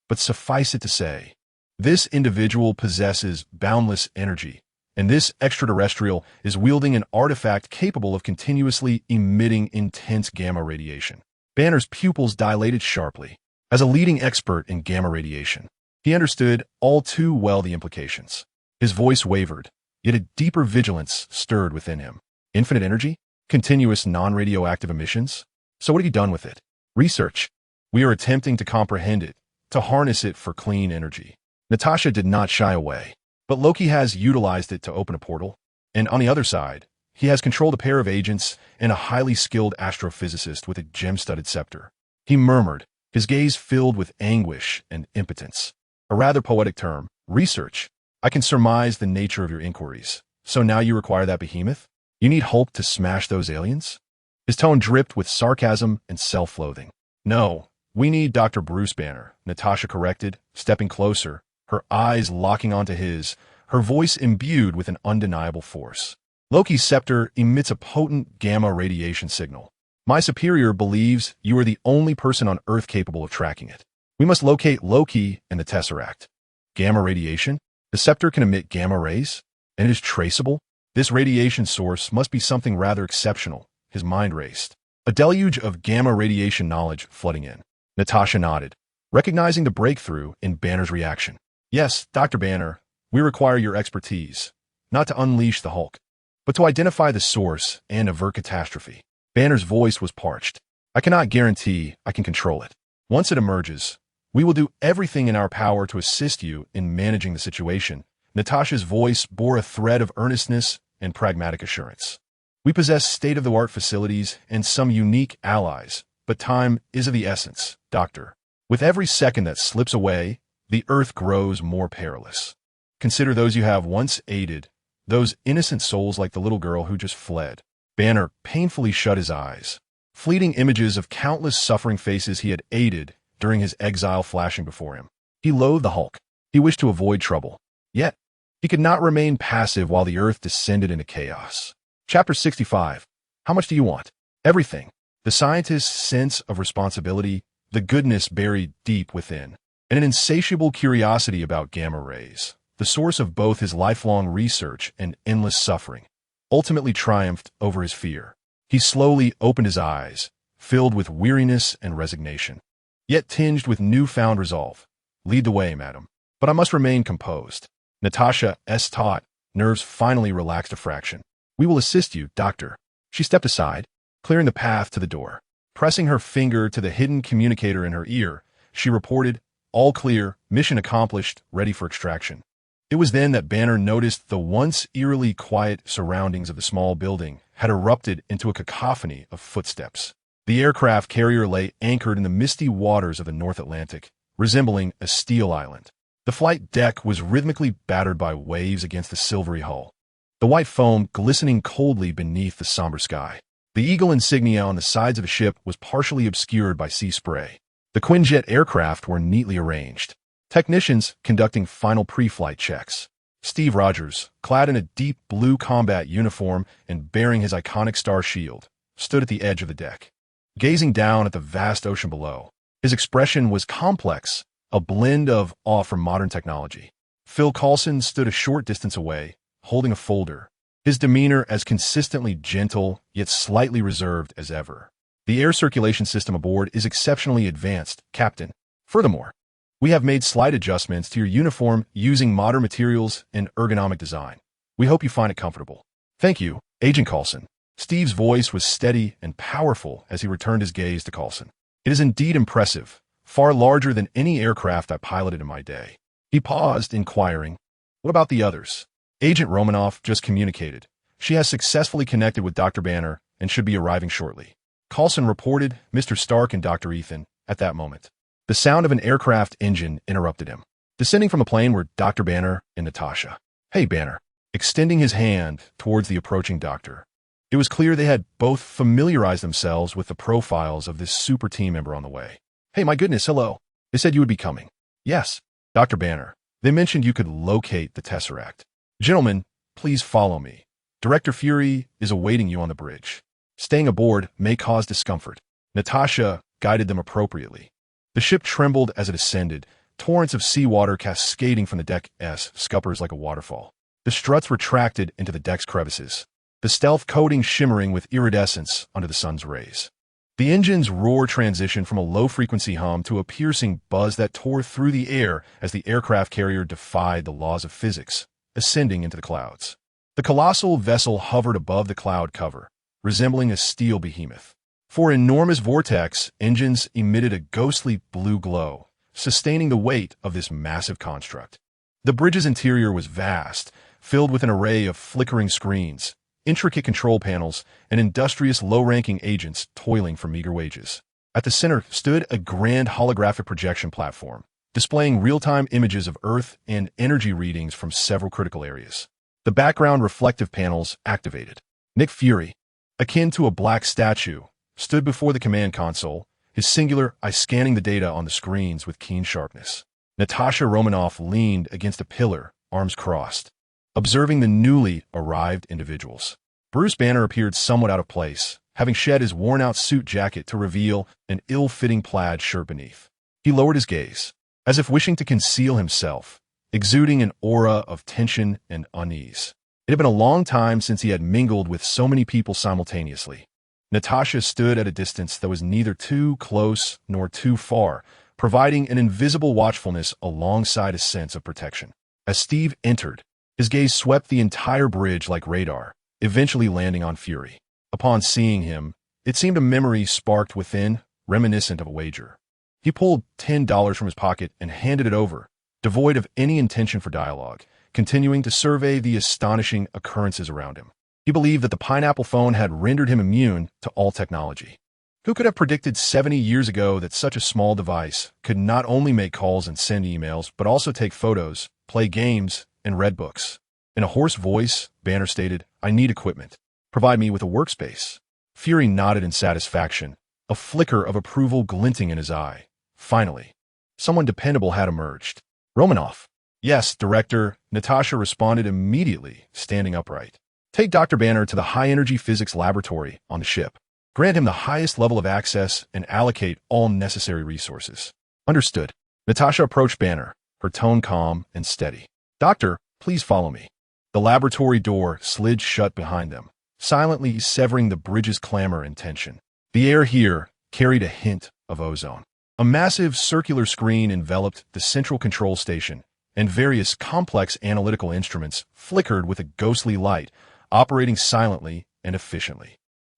but suffice it to say, this individual possesses boundless energy, and this extraterrestrial is wielding an artifact capable of continuously emitting intense gamma radiation. Banner's pupils dilated sharply. As a leading expert in gamma radiation, he understood all too well the implications. His voice wavered, yet a deeper vigilance stirred within him. Infinite energy? Continuous non-radioactive emissions? So what have you done with it? Research. We are attempting to comprehend it, to harness it for clean energy. Natasha did not shy away, but Locke has utilized it to open a portal, and on the other side, he has controlled a pair of agents and a highly skilled astrophysicist with a gem-studded scepter. He murmured, his gaze filled with anguish and impotence. A rather poetic term, research. I can surmise the nature of your inquiries. So now you require that behemoth? You need Hulk to smash those aliens? His tone dripped with sarcasm and self-loathing. No, we need Dr. Bruce Banner, Natasha corrected, stepping closer, her eyes locking onto his, her voice imbued with an undeniable force. Loki's scepter emits a potent gamma radiation signal. My superior believes you are the only person on Earth capable of tracking it. We must locate Loki and the Tesseract. Gamma radiation? The scepter can emit gamma rays? And it is traceable? This radiation source must be something rather exceptional. His mind raced, a deluge of gamma radiation knowledge flooding in. Natasha nodded, recognizing the breakthrough in Banner's reaction. Yes, Dr. Banner, we require your expertise, not to unleash the Hulk, but to identify the source and avert catastrophe. Banner's voice was parched. I cannot guarantee I can control it. Once it emerges, we will do everything in our power to assist you in managing the situation. Natasha's voice bore a thread of earnestness and pragmatic assurance. We possess state-of-the-art facilities and some unique allies, but time is of the essence, Doctor. With every second that slips away, the Earth grows more perilous. Consider those you have once aided, those innocent souls like the little girl who just fled. Banner painfully shut his eyes, fleeting images of countless suffering faces he had aided during his exile flashing before him. He loathed the Hulk. He wished to avoid trouble. Yet, he could not remain passive while the Earth descended into chaos. Chapter 65. How much do you want? Everything. The scientist's sense of responsibility, the goodness buried deep within, and an insatiable curiosity about gamma rays, the source of both his lifelong research and endless suffering, ultimately triumphed over his fear. He slowly opened his eyes, filled with weariness and resignation, yet tinged with newfound resolve. "Lead the way, madam." "But I must remain composed." Natasha's taut nerves finally relaxed a fraction. "We will assist you, doctor." She stepped aside, clearing the path to the door. Pressing her finger to the hidden communicator in her ear, she reported, "All clear, mission accomplished, ready for extraction." It was then that Banner noticed the once eerily quiet surroundings of the small building had erupted into a cacophony of footsteps. The aircraft carrier lay anchored in the misty waters of the North Atlantic, resembling a steel island. The flight deck was rhythmically battered by waves against the silvery hull, the white foam glistening coldly beneath the somber sky. The eagle insignia on the sides of the ship was partially obscured by sea spray. The Quinjet aircraft were neatly arranged, technicians conducting final pre-flight checks. Steve Rogers, clad in a deep blue combat uniform and bearing his iconic star shield, stood at the edge of the deck, gazing down at the vast ocean below. His expression was complex, a blend of awe from modern technology. Phil Coulson stood a short distance away, holding a folder, his demeanor as consistently gentle yet slightly reserved as ever. "The air circulation system aboard is exceptionally advanced, Captain. Furthermore, we have made slight adjustments to your uniform using modern materials and ergonomic design. We hope you find it comfortable." "Thank you, Agent Coulson." Steve's voice was steady and powerful as he returned his gaze to Coulson. "It is indeed impressive, far larger than any aircraft I piloted in my day." He paused, inquiring, "What about the others?" "Agent Romanoff just communicated. She has successfully connected with Dr. Banner and should be arriving shortly." Coulson reported, Mr. Stark and Dr. Ethan, at that moment. The sound of an aircraft engine interrupted him. Descending from the plane were Dr. Banner and Natasha. "Hey, Banner," extending his hand towards the approaching doctor. It was clear they had both familiarized themselves with the profiles of this super team member on the way. "Hey, my goodness, hello. They said you would be coming." "Yes, Dr. Banner. They mentioned you could locate the Tesseract." "Gentlemen, please follow me. Director Fury is awaiting you on the bridge. Staying aboard may cause discomfort." Natasha guided them appropriately. The ship trembled as it ascended, torrents of seawater cascading from the deck's scuppers like a waterfall. The struts retracted into the deck's crevices, the stealth coating shimmering with iridescence under the sun's rays. The engine's roar transitioned from a low-frequency hum to a piercing buzz that tore through the air as the aircraft carrier defied the laws of physics, ascending into the clouds. The colossal vessel hovered above the cloud cover, resembling a steel behemoth. For enormous vortex, engines emitted a ghostly blue glow, sustaining the weight of this massive construct. The bridge's interior was vast, filled with an array of flickering screens, intricate control panels, and industrious low-ranking agents toiling for meager wages. At the center stood a grand holographic projection platform, displaying real-time images of Earth and energy readings from several critical areas. The background reflective panels activated. Nick Fury, akin to a black statue, stood before the command console, his singular eye scanning the data on the screens with keen sharpness. Natasha Romanoff leaned against a pillar, arms crossed, observing the newly arrived individuals. Bruce Banner appeared somewhat out of place, having shed his worn-out suit jacket to reveal an ill-fitting plaid shirt beneath. He lowered his gaze, as if wishing to conceal himself, exuding an aura of tension and unease. It had been a long time since he had mingled with so many people simultaneously. Natasha stood at a distance that was neither too close nor too far, providing an invisible watchfulness alongside a sense of protection. As Steve entered, his gaze swept the entire bridge like radar, eventually landing on Fury. Upon seeing him, it seemed a memory sparked within, reminiscent of a wager. He pulled $10 from his pocket and handed it over, devoid of any intention for dialogue, continuing to survey the astonishing occurrences around him. He believed that the pineapple phone had rendered him immune to all technology. Who could have predicted 70 years ago that such a small device could not only make calls and send emails, but also take photos, play games, and read books? In a hoarse voice, Banner stated, "I need equipment. Provide me with a workspace." Fury nodded in satisfaction, a flicker of approval glinting in his eye. Finally, someone dependable had emerged. "Romanoff." "Yes, Director," Natasha responded immediately, standing upright. "Take Dr. Banner to the high-energy physics laboratory on the ship. Grant him the highest level of access and allocate all necessary resources." "Understood." Natasha approached Banner, her tone calm and steady. "Doctor, please follow me." The laboratory door slid shut behind them, silently severing the bridge's clamor and tension. The air here, carried a hint of ozone. A massive circular screen enveloped the central control station, and various complex analytical instruments flickered with a ghostly light, operating silently and efficiently.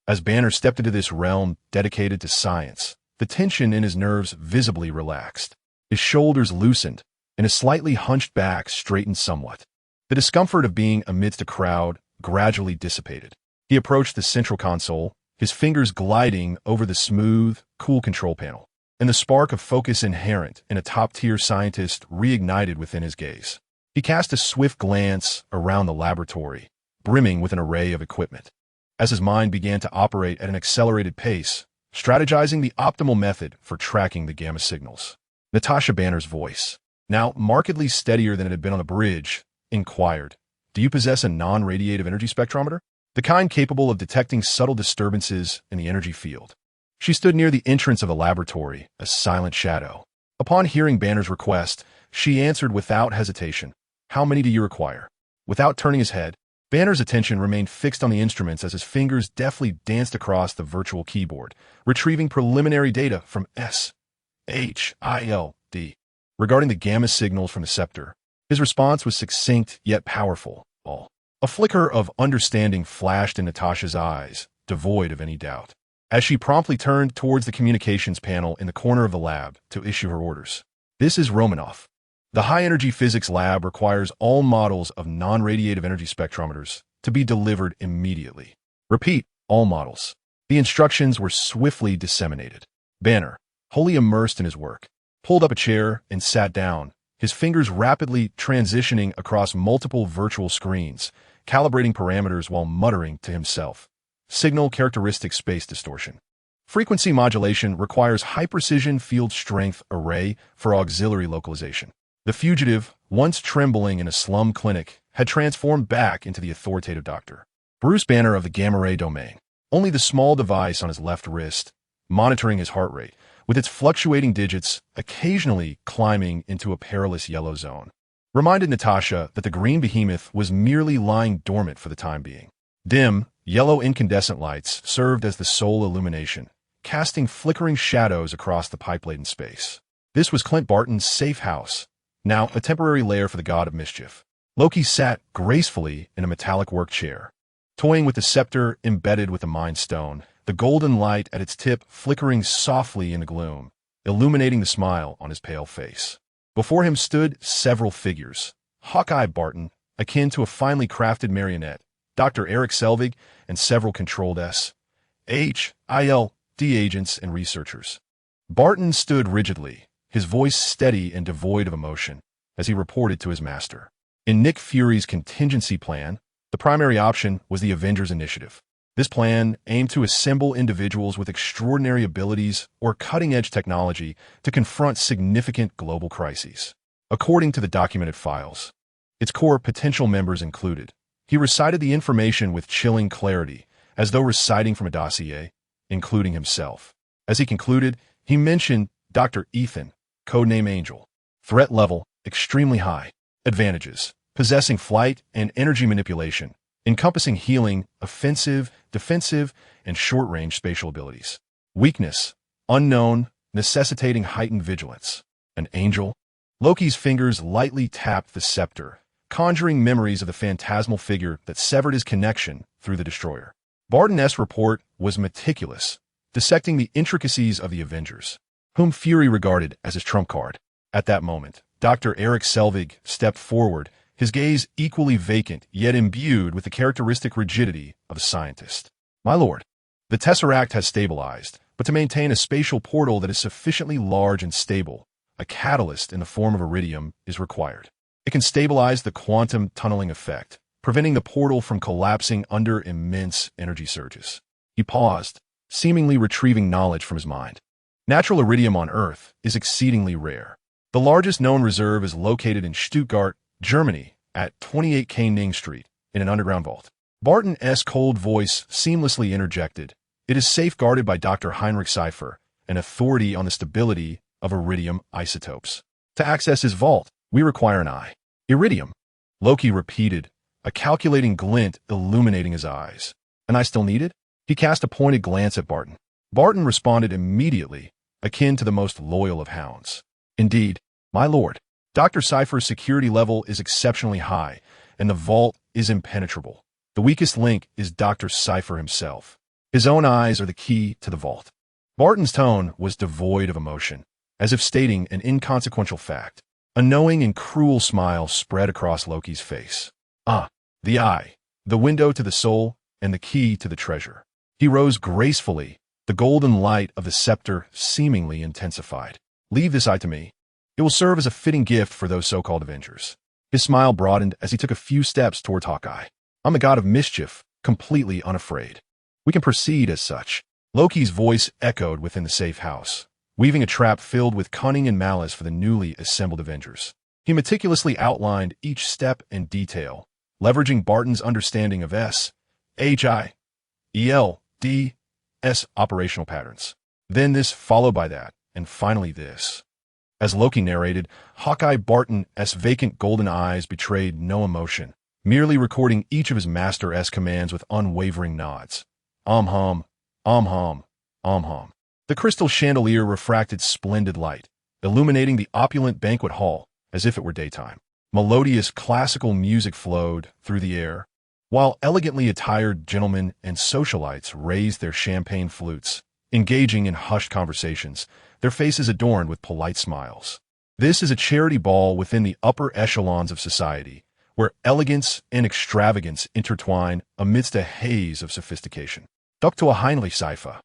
As Banner stepped into this realm dedicated to science, the tension in his nerves visibly relaxed. His shoulders loosened, and his slightly hunched back straightened somewhat. The discomfort of being amidst a crowd gradually dissipated. He approached the central console, his fingers gliding over the smooth, cool control panel, and the spark of focus inherent in a top-tier scientist reignited within his gaze. He cast a swift glance around the laboratory, brimming with an array of equipment. As his mind began to operate at an accelerated pace, strategizing the optimal method for tracking the gamma signals. Natasha Banner's voice, now markedly steadier than it had been on the bridge, inquired, "Do you possess a non-radiative energy spectrometer? The kind capable of detecting subtle disturbances in the energy field?" She stood near the entrance of the laboratory, a silent shadow. Upon hearing Banner's request, she answered without hesitation, "How many do you require?" Without turning his head, Banner's attention remained fixed on the instruments as his fingers deftly danced across the virtual keyboard, retrieving preliminary data from SHILD. Regarding the gamma signals from the scepter, his response was succinct yet powerful. A flicker of understanding flashed in Natasha's eyes, devoid of any doubt, as she promptly turned towards the communications panel in the corner of the lab to issue her orders. "This is Romanoff. The high-energy physics lab requires all models of non-radiative energy spectrometers to be delivered immediately. Repeat, all models." The instructions were swiftly disseminated. Banner, wholly immersed in his work, pulled up a chair and sat down, his fingers rapidly transitioning across multiple virtual screens, calibrating parameters while muttering to himself. Signal characteristic space distortion. Frequency modulation requires high-precision field strength array for auxiliary localization. The fugitive, once trembling in a slum clinic, had transformed back into the authoritative doctor. Bruce Banner of the gamma ray domain. Only the small device on his left wrist, monitoring his heart rate, with its fluctuating digits occasionally climbing into a perilous yellow zone, reminded Natasha that the green behemoth was merely lying dormant for the time being. Dim, yellow incandescent lights served as the sole illumination, casting flickering shadows across the pipe-laden space. This was Clint Barton's safe house, now a temporary lair for the god of mischief. Loki sat gracefully in a metallic work chair, toying with the scepter embedded with the Mind Stone, the golden light at its tip flickering softly in the gloom, illuminating the smile on his pale face. Before him stood several figures. Hawkeye Barton, akin to a finely crafted marionette, Dr. Eric Selvig, and several controlled SHILD agents and researchers. Barton stood rigidly, his voice steady and devoid of emotion, as he reported to his master. In Nick Fury's contingency plan, the primary option was the Avengers Initiative. This plan aimed to assemble individuals with extraordinary abilities or cutting-edge technology to confront significant global crises. According to the documented files, its core potential members included. He recited the information with chilling clarity, as though reciting from a dossier, including himself. As he concluded, he mentioned Dr. Ethan, codename Angel. Threat level, extremely high. Advantages, possessing flight and energy manipulation, encompassing healing, offensive, defensive, and short-range spatial abilities. Weakness, unknown, necessitating heightened vigilance. An angel? Loki's fingers lightly tapped the scepter, conjuring memories of the phantasmal figure that severed his connection through the destroyer. Barton's report was meticulous, dissecting the intricacies of the Avengers, whom Fury regarded as his trump card. At that moment, Dr. Eric Selvig stepped forward, his gaze equally vacant, yet imbued with the characteristic rigidity of a scientist. "My lord, the Tesseract has stabilized, but to maintain a spatial portal that is sufficiently large and stable, a catalyst in the form of iridium is required. It can stabilize the quantum tunneling effect, preventing the portal from collapsing under immense energy surges." He paused, seemingly retrieving knowledge from his mind. "Natural iridium on Earth is exceedingly rare. The largest known reserve is located in Stuttgart, Germany, at 28K Ning Street, in an underground vault." Barton's cold voice seamlessly interjected. "It is safeguarded by Dr. Heinrich Seifer, an authority on the stability of iridium isotopes. To access his vault, we require an eye." "Iridium," Loki repeated, a calculating glint illuminating his eyes. "And I still need it?" He cast a pointed glance at Barton. Barton responded immediately, akin to the most loyal of hounds. Indeed, my lord, Dr. Cypher's security level is exceptionally high, and the vault is impenetrable. The weakest link is Dr. Cypher himself. His own eyes are the key to the vault. Barton's tone was devoid of emotion, as if stating an inconsequential fact. A knowing and cruel smile spread across Loki's face. Ah, the eye, the window to the soul, and the key to the treasure. He rose gracefully, the golden light of the scepter seemingly intensified. Leave this eye to me. It will serve as a fitting gift for those so-called Avengers. His smile broadened as he took a few steps towards Hawkeye. I'm the god of mischief, completely unafraid. We can proceed as such. Loki's voice echoed within the safe house, weaving a trap filled with cunning and malice for the newly assembled Avengers. He meticulously outlined each step and detail, leveraging Barton's understanding of S-H-I-E-L-D-S operational patterns. Then this, followed by that, and finally this. As Loki narrated, Hawkeye Barton's vacant golden eyes betrayed no emotion, merely recording each of his Master-S commands with unwavering nods. Om-hum, om-hum, om-hum. The crystal chandelier refracted splendid light, illuminating the opulent banquet hall as if it were daytime. Melodious classical music flowed through the air, while elegantly attired gentlemen and socialites raised their champagne flutes, engaging in hushed conversations, their faces adorned with polite smiles. This is a charity ball within the upper echelons of society, where elegance and extravagance intertwine amidst a haze of sophistication. Dr. Heinrich Cypher,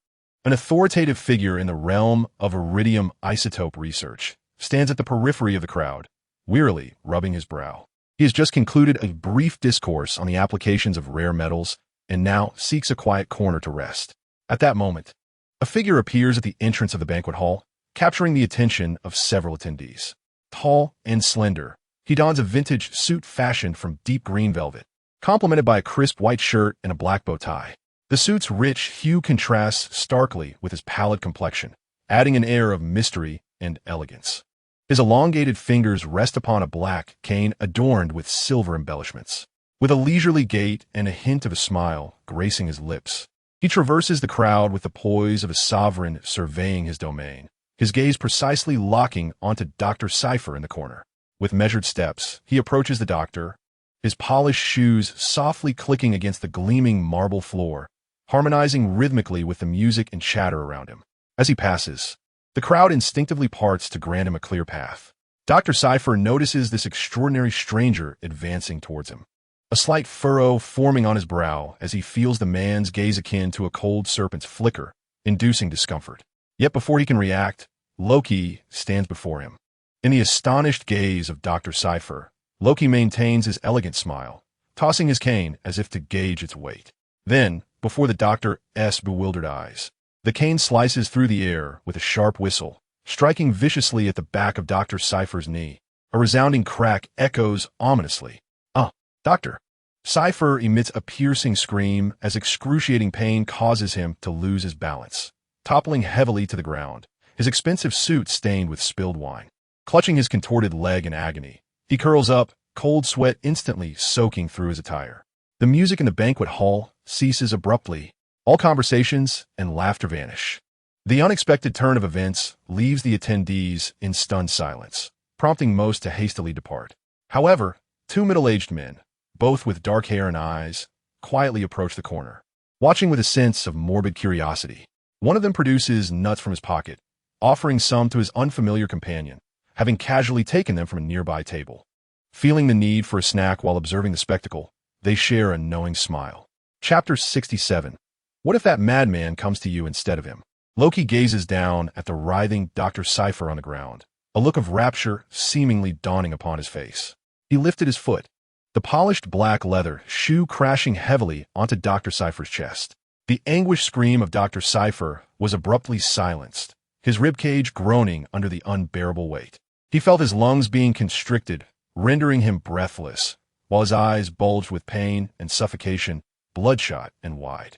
an authoritative figure in the realm of iridium isotope research, stands at the periphery of the crowd, wearily rubbing his brow. He has just concluded a brief discourse on the applications of rare metals and now seeks a quiet corner to rest. At that moment, a figure appears at the entrance of the banquet hall, capturing the attention of several attendees. Tall and slender, he dons a vintage suit fashioned from deep green velvet, complemented by a crisp white shirt and a black bow tie. The suit's rich hue contrasts starkly with his pallid complexion, adding an air of mystery and elegance. His elongated fingers rest upon a black cane adorned with silver embellishments. With a leisurely gait and a hint of a smile gracing his lips, he traverses the crowd with the poise of a sovereign surveying his domain, his gaze precisely locking onto Dr. Cypher in the corner. With measured steps, he approaches the doctor, his polished shoes softly clicking against the gleaming marble floor, harmonizing rhythmically with the music and chatter around him. As he passes, the crowd instinctively parts to grant him a clear path. Dr. Cypher notices this extraordinary stranger advancing towards him, a slight furrow forming on his brow as he feels the man's gaze akin to a cold serpent's flicker, inducing discomfort. Yet before he can react, Loki stands before him. In the astonished gaze of Dr. Cypher, Loki maintains his elegant smile, tossing his cane as if to gauge its weight. Then, before the doctor's bewildered eyes, the cane slices through the air with a sharp whistle, striking viciously at the back of Dr. Cypher's knee. A resounding crack echoes ominously. Doctor. Cypher emits a piercing scream as excruciating pain causes him to lose his balance, toppling heavily to the ground, his expensive suit stained with spilled wine. Clutching his contorted leg in agony, he curls up, cold sweat instantly soaking through his attire. The music in the banquet hall ceases abruptly. All conversations and laughter vanish. The unexpected turn of events leaves the attendees in stunned silence, prompting most to hastily depart. However, two middle-aged men, both with dark hair and eyes, quietly approach the corner, watching with a sense of morbid curiosity. One of them produces nuts from his pocket, offering some to his unfamiliar companion, having casually taken them from a nearby table. Feeling the need for a snack while observing the spectacle, they share a knowing smile. Chapter 67. What if that madman comes to you instead of him? Loki gazes down at the writhing Dr. Cypher on the ground, a look of rapture seemingly dawning upon his face. He lifted his foot, the polished black leather shoe crashing heavily onto Dr. Cypher's chest. The anguished scream of Dr. Cypher was abruptly silenced, his ribcage groaning under the unbearable weight. He felt his lungs being constricted, rendering him breathless, while his eyes bulged with pain and suffocation, bloodshot and wide.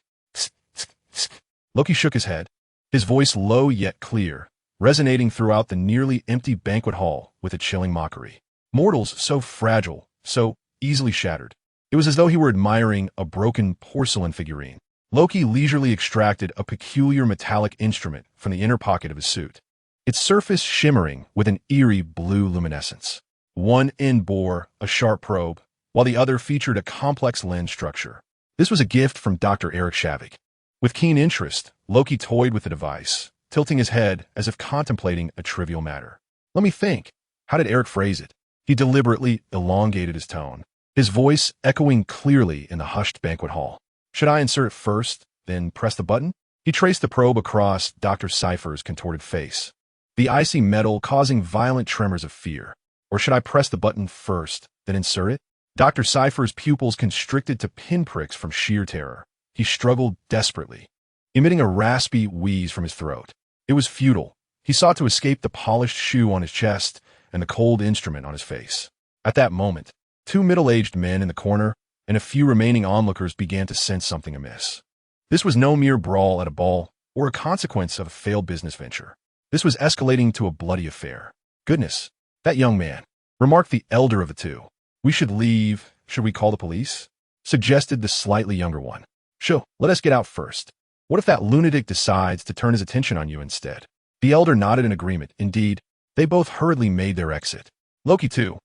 Loki shook his head, his voice low yet clear, resonating throughout the nearly empty banquet hall with a chilling mockery. Mortals so fragile, so easily shattered. It was as though he were admiring a broken porcelain figurine. Loki leisurely extracted a peculiar metallic instrument from the inner pocket of his suit, its surface shimmering with an eerie blue luminescence. One end bore a sharp probe, while the other featured a complex lens structure. This was a gift from Dr. Eric Shavik. With keen interest, Loki toyed with the device, tilting his head as if contemplating a trivial matter. Let me think. How did Eric phrase it? He deliberately elongated his tone, his voice echoing clearly in the hushed banquet hall. Should I insert it first, then press the button? He traced the probe across Dr. Cypher's contorted face, the icy metal causing violent tremors of fear. Or should I press the button first, then insert it? Dr. Cypher's pupils constricted to pinpricks from sheer terror. He struggled desperately, emitting a raspy wheeze from his throat. It was futile. He sought to escape the polished shoe on his chest and the cold instrument on his face. At that moment, two middle-aged men in the corner and a few remaining onlookers began to sense something amiss. This was no mere brawl at a ball or a consequence of a failed business venture. This was escalating to a bloody affair. Goodness, that young man, remarked the elder of the two. We should leave. Should we call the police? Suggested the slightly younger one. Sure, let us get out first. What if that lunatic decides to turn his attention on you instead? The elder nodded in agreement. Indeed, they both hurriedly made their exit. Loki, too,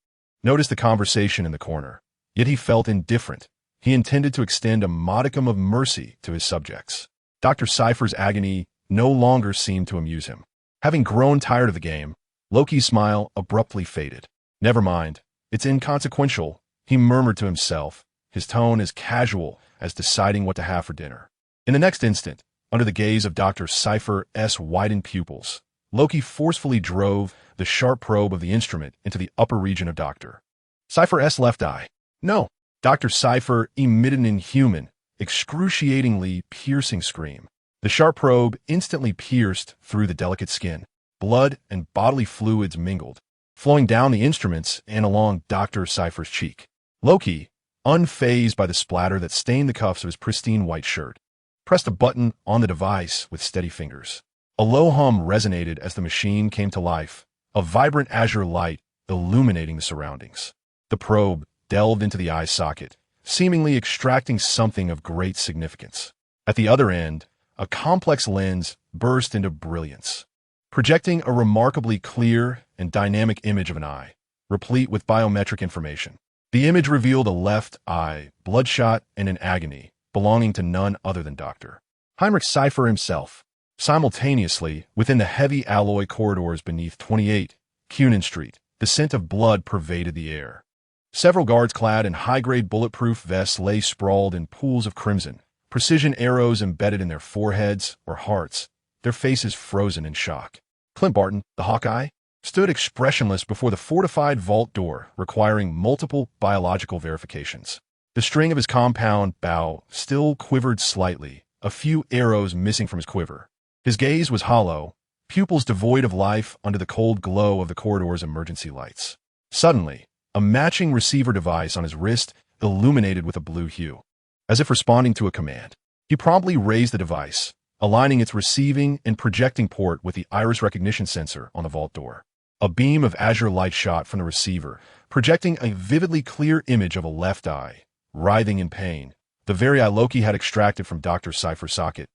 noticed the conversation in the corner. Yet he felt indifferent. He intended to extend a modicum of mercy to his subjects. Dr. Cypher's agony no longer seemed to amuse him. Having grown tired of the game, Loki's smile abruptly faded. Never mind. It's inconsequential, he murmured to himself, his tone as casual as deciding what to have for dinner. In the next instant, under the gaze of Dr. Cypher's widened pupils, Loki forcefully drove the sharp probe of the instrument into the upper region of Dr. Cypher's left eye. No! Dr. Cypher emitted an inhuman, excruciatingly piercing scream. The sharp probe instantly pierced through the delicate skin. Blood and bodily fluids mingled, flowing down the instruments and along Dr. Cypher's cheek. Loki, unfazed by the splatter that stained the cuffs of his pristine white shirt, pressed a button on the device with steady fingers. A low hum resonated as the machine came to life, a vibrant azure light illuminating the surroundings. The probe delved into the eye socket, seemingly extracting something of great significance. At the other end, a complex lens burst into brilliance, projecting a remarkably clear and dynamic image of an eye, replete with biometric information. The image revealed a left eye, bloodshot and in agony, belonging to none other than Dr. Heinrich Cypher himself. Simultaneously, within the heavy alloy corridors beneath 28 Cunin Street, the scent of blood pervaded the air. Several guards clad in high-grade bulletproof vests lay sprawled in pools of crimson, precision arrows embedded in their foreheads or hearts, their faces frozen in shock. Clint Barton, the Hawkeye, stood expressionless before the fortified vault door, requiring multiple biological verifications. The string of his compound bow still quivered slightly, a few arrows missing from his quiver. His gaze was hollow, pupils devoid of life under the cold glow of the corridor's emergency lights. Suddenly, a matching receiver device on his wrist illuminated with a blue hue. As if responding to a command, he promptly raised the device, aligning its receiving and projecting port with the iris recognition sensor on the vault door. A beam of azure light shot from the receiver, projecting a vividly clear image of a left eye, writhing in pain, the very eye Loki had extracted from Dr. Cypher's socket,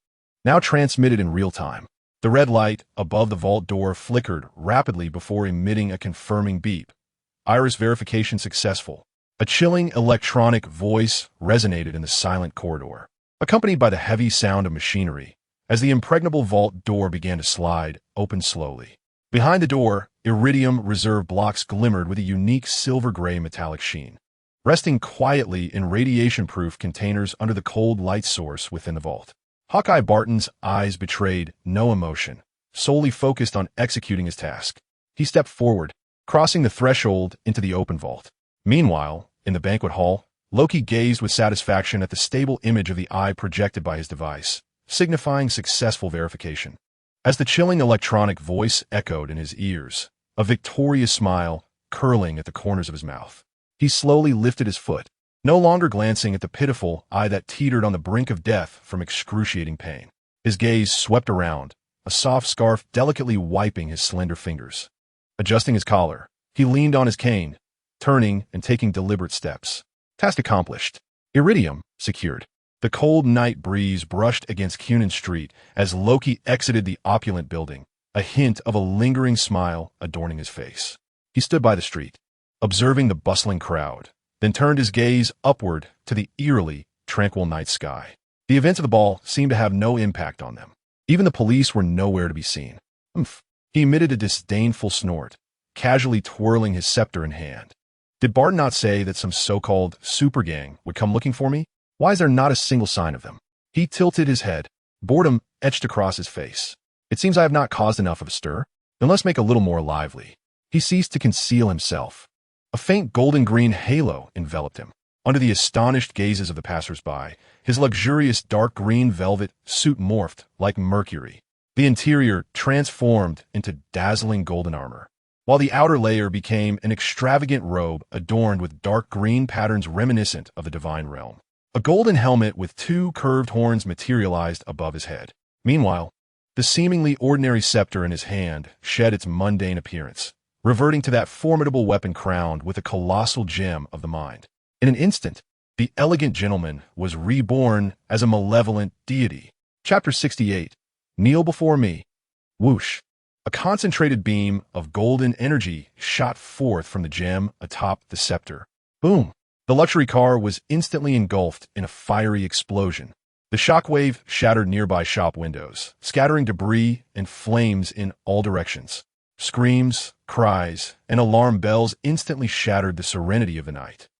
now transmitted in real time. The red light above the vault door flickered rapidly before emitting a confirming beep. Iris verification successful. A chilling electronic voice resonated in the silent corridor, accompanied by the heavy sound of machinery, as the impregnable vault door began to slide open slowly. Behind the door, iridium reserve blocks glimmered with a unique silver-gray metallic sheen, resting quietly in radiation-proof containers under the cold light source within the vault. Hawkeye Barton's eyes betrayed no emotion, solely focused on executing his task. He stepped forward, crossing the threshold into the open vault. Meanwhile, in the banquet hall, Loki gazed with satisfaction at the stable image of the eye projected by his device, signifying successful verification. As the chilling electronic voice echoed in his ears, a victorious smile curling at the corners of his mouth, he slowly lifted his foot, no longer glancing at the pitiful eye that teetered on the brink of death from excruciating pain. His gaze swept around, a soft scarf delicately wiping his slender fingers. Adjusting his collar, he leaned on his cane, turning and taking deliberate steps. Task accomplished. Iridium secured. The cold night breeze brushed against Cunin Street as Loki exited the opulent building, a hint of a lingering smile adorning his face. He stood by the street, observing the bustling crowd, then turned his gaze upward to the eerily tranquil night sky. The events of the ball seemed to have no impact on them. Even the police were nowhere to be seen. Umph. He emitted a disdainful snort, casually twirling his scepter in hand. Did Bart not say that some so-called super gang would come looking for me? Why is there not a single sign of them? He tilted his head, boredom etched across his face. It seems I have not caused enough of a stir. Then let's make a little more lively. He ceased to conceal himself. A faint golden-green halo enveloped him. Under the astonished gazes of the passers-by, his luxurious dark green velvet suit morphed like mercury. The interior transformed into dazzling golden armor, while the outer layer became an extravagant robe adorned with dark green patterns reminiscent of the divine realm. A golden helmet with two curved horns materialized above his head. Meanwhile, the seemingly ordinary scepter in his hand shed its mundane appearance, reverting to that formidable weapon crowned with a colossal gem of the mind. In an instant, the elegant gentleman was reborn as a malevolent deity. Chapter 68. Kneel before me. Whoosh. A concentrated beam of golden energy shot forth from the gem atop the scepter. Boom. The luxury car was instantly engulfed in a fiery explosion. The shockwave shattered nearby shop windows, scattering debris and flames in all directions. Screams, cries, and alarm bells instantly shattered the serenity of the night.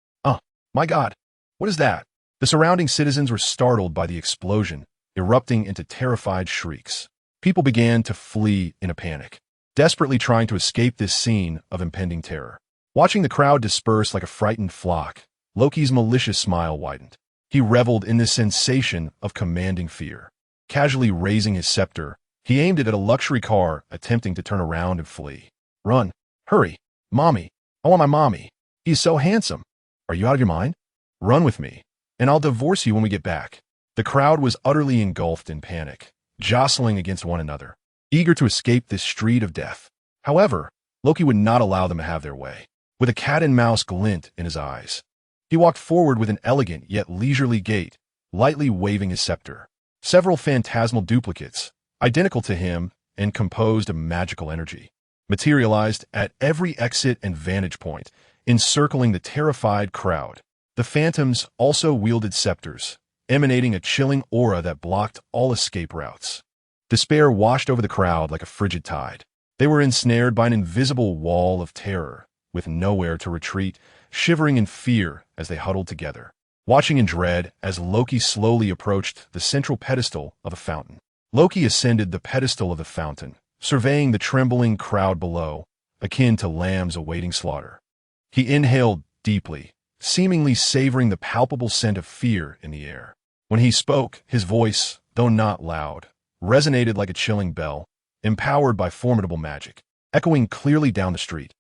My God, what is that? The surrounding citizens were startled by the explosion, erupting into terrified shrieks. People began to flee in a panic, desperately trying to escape this scene of impending terror. Watching the crowd disperse like a frightened flock, Loki's malicious smile widened. He reveled in this sensation of commanding fear. Casually raising his scepter, he aimed it at a luxury car attempting to turn around and flee. Run. Hurry. Mommy. I want my mommy. He is so handsome. Are you out of your mind? Run with me, and I'll divorce you when we get back. The crowd was utterly engulfed in panic, jostling against one another, eager to escape this street of death. However, Loki would not allow them to have their way. With a cat-and-mouse glint in his eyes, he walked forward with an elegant yet leisurely gait, lightly waving his scepter. Several phantasmal duplicates, identical to him and composed of magical energy, materialized at every exit and vantage point, encircling the terrified crowd. The phantoms also wielded scepters, emanating a chilling aura that blocked all escape routes. Despair washed over the crowd like a frigid tide. They were ensnared by an invisible wall of terror, with nowhere to retreat, shivering in fear as they huddled together, watching in dread as Loki slowly approached the central pedestal of a fountain. Loki ascended the pedestal of the fountain, surveying the trembling crowd below, akin to lambs awaiting slaughter. He inhaled deeply, seemingly savoring the palpable scent of fear in the air. When he spoke, his voice, though not loud, resonated like a chilling bell, empowered by formidable magic, echoing clearly down the street.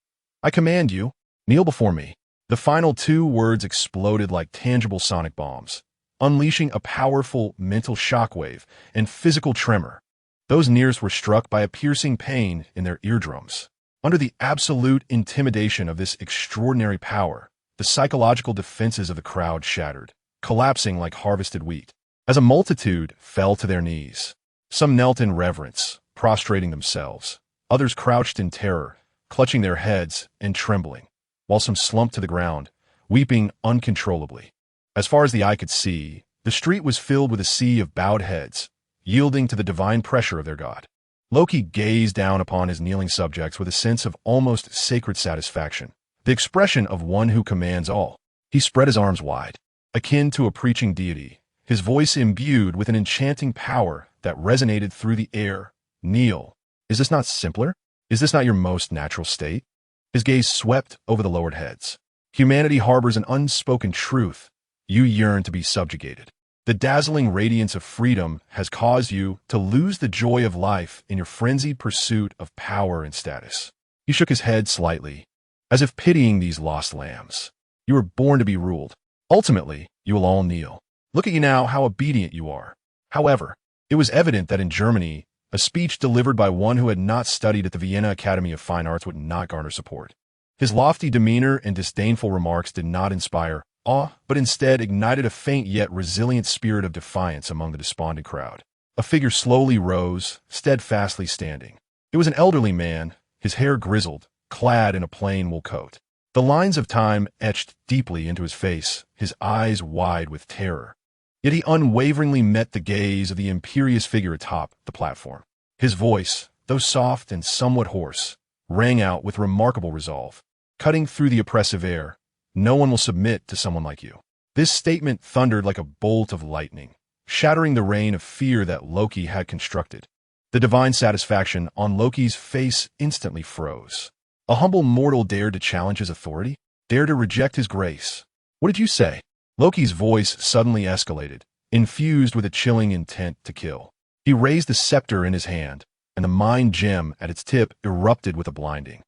I command you, kneel before me. The final two words exploded like tangible sonic bombs, unleashing a powerful mental shockwave and physical tremor. Those nearest were struck by a piercing pain in their eardrums. Under the absolute intimidation of this extraordinary power, the psychological defenses of the crowd shattered, collapsing like harvested wheat. As a multitude fell to their knees, some knelt in reverence, prostrating themselves. Others crouched in terror, clutching their heads and trembling, while some slumped to the ground, weeping uncontrollably. As far as the eye could see, the street was filled with a sea of bowed heads, yielding to the divine pressure of their god. Loki gazed down upon his kneeling subjects with a sense of almost sacred satisfaction, the expression of one who commands all. He spread his arms wide, akin to a preaching deity, his voice imbued with an enchanting power that resonated through the air. Kneel. Is this not simpler? Is this not your most natural state? His gaze swept over the lowered heads. Humanity harbors an unspoken truth. You yearn to be subjugated. The dazzling radiance of freedom has caused you to lose the joy of life in your frenzied pursuit of power and status. He shook his head slightly, as if pitying these lost lambs. You were born to be ruled. Ultimately, you will all kneel. Look at you now, how obedient you are. However, it was evident that in Germany, a speech delivered by one who had not studied at the Vienna Academy of Fine Arts would not garner support. His lofty demeanor and disdainful remarks did not inspire awe, but instead ignited a faint yet resilient spirit of defiance among the despondent crowd. A figure slowly rose, steadfastly standing. It was an elderly man, his hair grizzled, clad in a plain wool coat. The lines of time etched deeply into his face, his eyes wide with terror. Yet he unwaveringly met the gaze of the imperious figure atop the platform. His voice, though soft and somewhat hoarse, rang out with remarkable resolve. Cutting through the oppressive air, "No one will submit to someone like you." This statement thundered like a bolt of lightning, shattering the reign of fear that Loki had constructed. The divine satisfaction on Loki's face instantly froze. A humble mortal dared to challenge his authority? Dared to reject his grace? "What did you say?" Loki's voice suddenly escalated, infused with a chilling intent to kill. He raised the scepter in his hand, and the mind gem at its tip erupted with a blinding,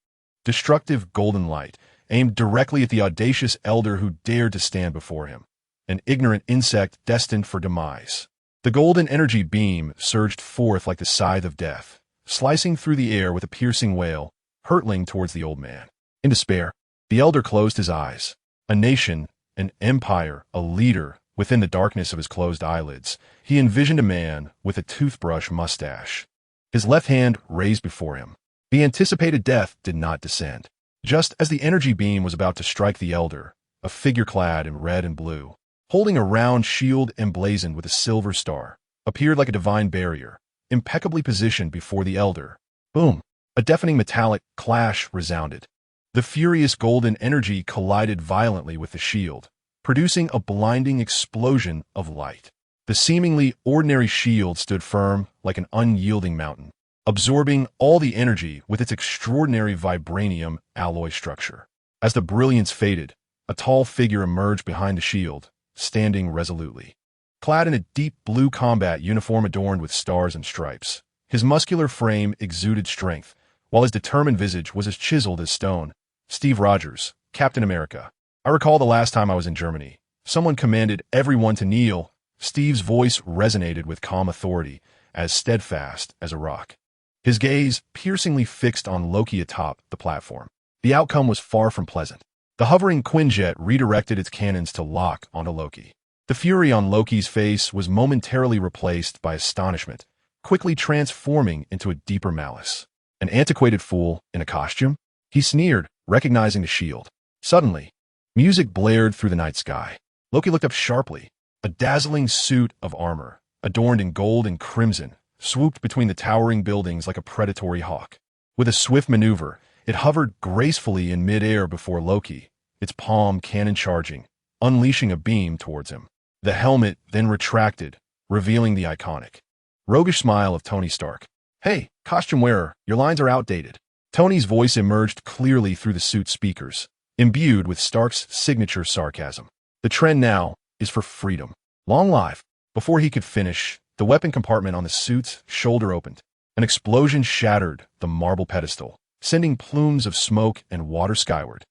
destructive golden light, aimed directly at the audacious elder who dared to stand before him, an ignorant insect destined for demise. The golden energy beam surged forth like the scythe of death, slicing through the air with a piercing wail, hurtling towards the old man. In despair, the elder closed his eyes. A nation, an empire, a leader. Within the darkness of his closed eyelids, he envisioned a man with a toothbrush mustache, his left hand raised before him. The anticipated death did not descend. Just as the energy beam was about to strike the elder, a figure clad in red and blue, holding a round shield emblazoned with a silver star, appeared like a divine barrier, impeccably positioned before the elder. Boom! A deafening metallic clash resounded. The furious golden energy collided violently with the shield, producing a blinding explosion of light. The seemingly ordinary shield stood firm like an unyielding mountain, absorbing all the energy with its extraordinary vibranium alloy structure. As the brilliance faded, a tall figure emerged behind the shield, standing resolutely. Clad in a deep blue combat uniform adorned with stars and stripes, his muscular frame exuded strength, while his determined visage was as chiseled as stone. Steve Rogers, Captain America. I recall the last time I was in Germany. Someone commanded everyone to kneel. Steve's voice resonated with calm authority, as steadfast as a rock. His gaze piercingly fixed on Loki atop the platform. The outcome was far from pleasant. The hovering Quinjet redirected its cannons to lock onto Loki. The fury on Loki's face was momentarily replaced by astonishment, quickly transforming into a deeper malice. An antiquated fool in a costume? He sneered, recognizing the shield. Suddenly, music blared through the night sky. Loki looked up sharply. A dazzling suit of armor, adorned in gold and crimson, swooped between the towering buildings like a predatory hawk. With a swift maneuver, it hovered gracefully in midair before Loki, its palm cannon charging, unleashing a beam towards him. The helmet then retracted, revealing the iconic, roguish smile of Tony Stark. "Hey, costume wearer, your lines are outdated." Tony's voice emerged clearly through the suit's speakers, imbued with Stark's signature sarcasm. "The trend now is for freedom. Long live." Before he could finish, the weapon compartment on the suit's shoulder opened. An explosion shattered the marble pedestal, sending plumes of smoke and water skyward.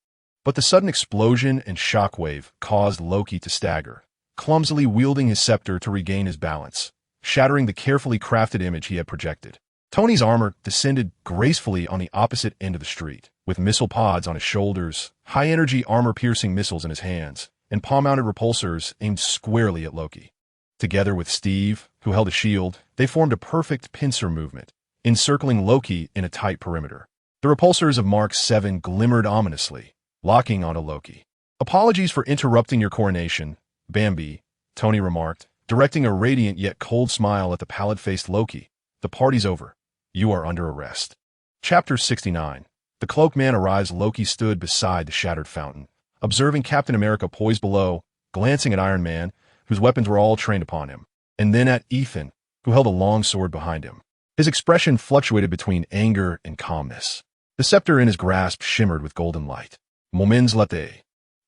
But the sudden explosion and shockwave caused Loki to stagger, clumsily wielding his scepter to regain his balance, shattering the carefully crafted image he had projected. Tony's armor descended gracefully on the opposite end of the street, with missile pods on his shoulders, high-energy armor-piercing missiles in his hands, and palm-mounted repulsors aimed squarely at Loki. Together with Steve, who held a shield, they formed a perfect pincer movement, encircling Loki in a tight perimeter. The repulsors of Mark 7 glimmered ominously, locking onto Loki. "Apologies for interrupting your coronation, Bambi," Tony remarked, directing a radiant yet cold smile at the pallid-faced Loki. "The party's over. You are under arrest." Chapter 69. The Cloaked Man arrives. Loki stood beside the shattered fountain, observing Captain America poised below, glancing at Iron Man, whose weapons were all trained upon him, and then at Ethan, who held a long sword behind him. His expression fluctuated between anger and calmness. The scepter in his grasp shimmered with golden light. Moments later,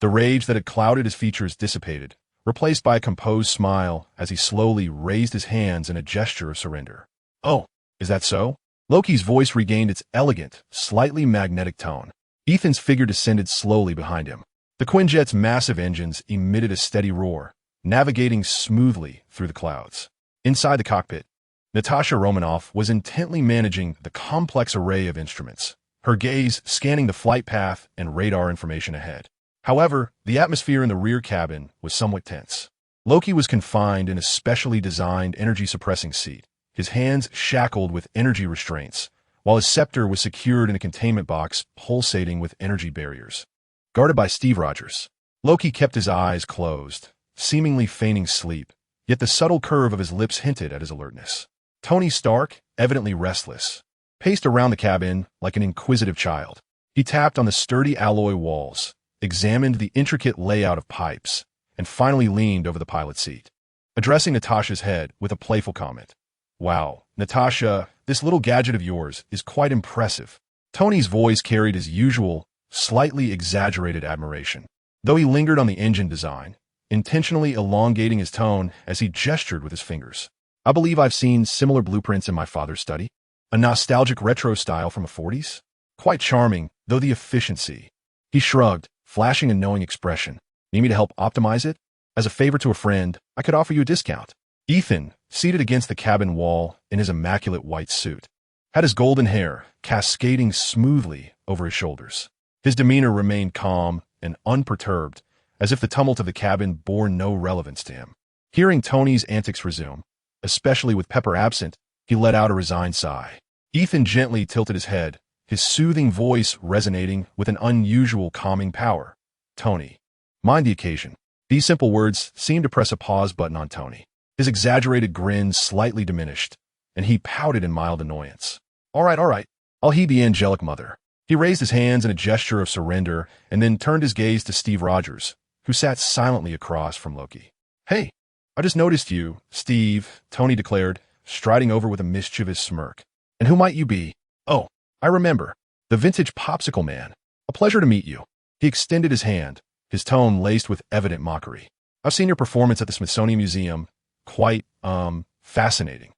the rage that had clouded his features dissipated, replaced by a composed smile as he slowly raised his hands in a gesture of surrender. "Oh, is that so?" Loki's voice regained its elegant, slightly magnetic tone. Ethan's figure descended slowly behind him. The Quinjet's massive engines emitted a steady roar, navigating smoothly through the clouds. Inside the cockpit, Natasha Romanoff was intently managing the complex array of instruments, her gaze scanning the flight path and radar information ahead. However, the atmosphere in the rear cabin was somewhat tense. Loki was confined in a specially designed energy-suppressing seat, his hands shackled with energy restraints, while his scepter was secured in a containment box pulsating with energy barriers. Guarded by Steve Rogers, Loki kept his eyes closed, seemingly feigning sleep, yet the subtle curve of his lips hinted at his alertness. Tony Stark, evidently restless, paced around the cabin like an inquisitive child. He tapped on the sturdy alloy walls, examined the intricate layout of pipes, and finally leaned over the pilot's seat, addressing Natasha's head with a playful comment. "Wow, Natasha, this little gadget of yours is quite impressive." Tony's voice carried his usual, slightly exaggerated admiration, though he lingered on the engine design, intentionally elongating his tone as he gestured with his fingers. "I believe I've seen similar blueprints in my father's study. A nostalgic retro style from the 40s. Quite charming, though the efficiency." He shrugged, flashing a knowing expression. "Need me to help optimize it? As a favor to a friend, I could offer you a discount." Ethan, seated against the cabin wall in his immaculate white suit, had his golden hair cascading smoothly over his shoulders. His demeanor remained calm and unperturbed, as if the tumult of the cabin bore no relevance to him. Hearing Tony's antics resume, especially with Pepper absent, he let out a resigned sigh. Ethan gently tilted his head, his soothing voice resonating with an unusual calming power. "Tony, mind the occasion." These simple words seemed to press a pause button on Tony. His exaggerated grin slightly diminished, and he pouted in mild annoyance. All right, I'll heed the angelic mother." He raised his hands in a gesture of surrender and then turned his gaze to Steve Rogers, who sat silently across from Loki. "Hey, I just noticed you, Steve," Tony declared, striding over with a mischievous smirk. "And who might you be?" "Oh, I remember. The vintage popsicle man. A pleasure to meet you." He extended his hand, his tone laced with evident mockery. "I've seen your performance at the Smithsonian Museum. Quite, fascinating.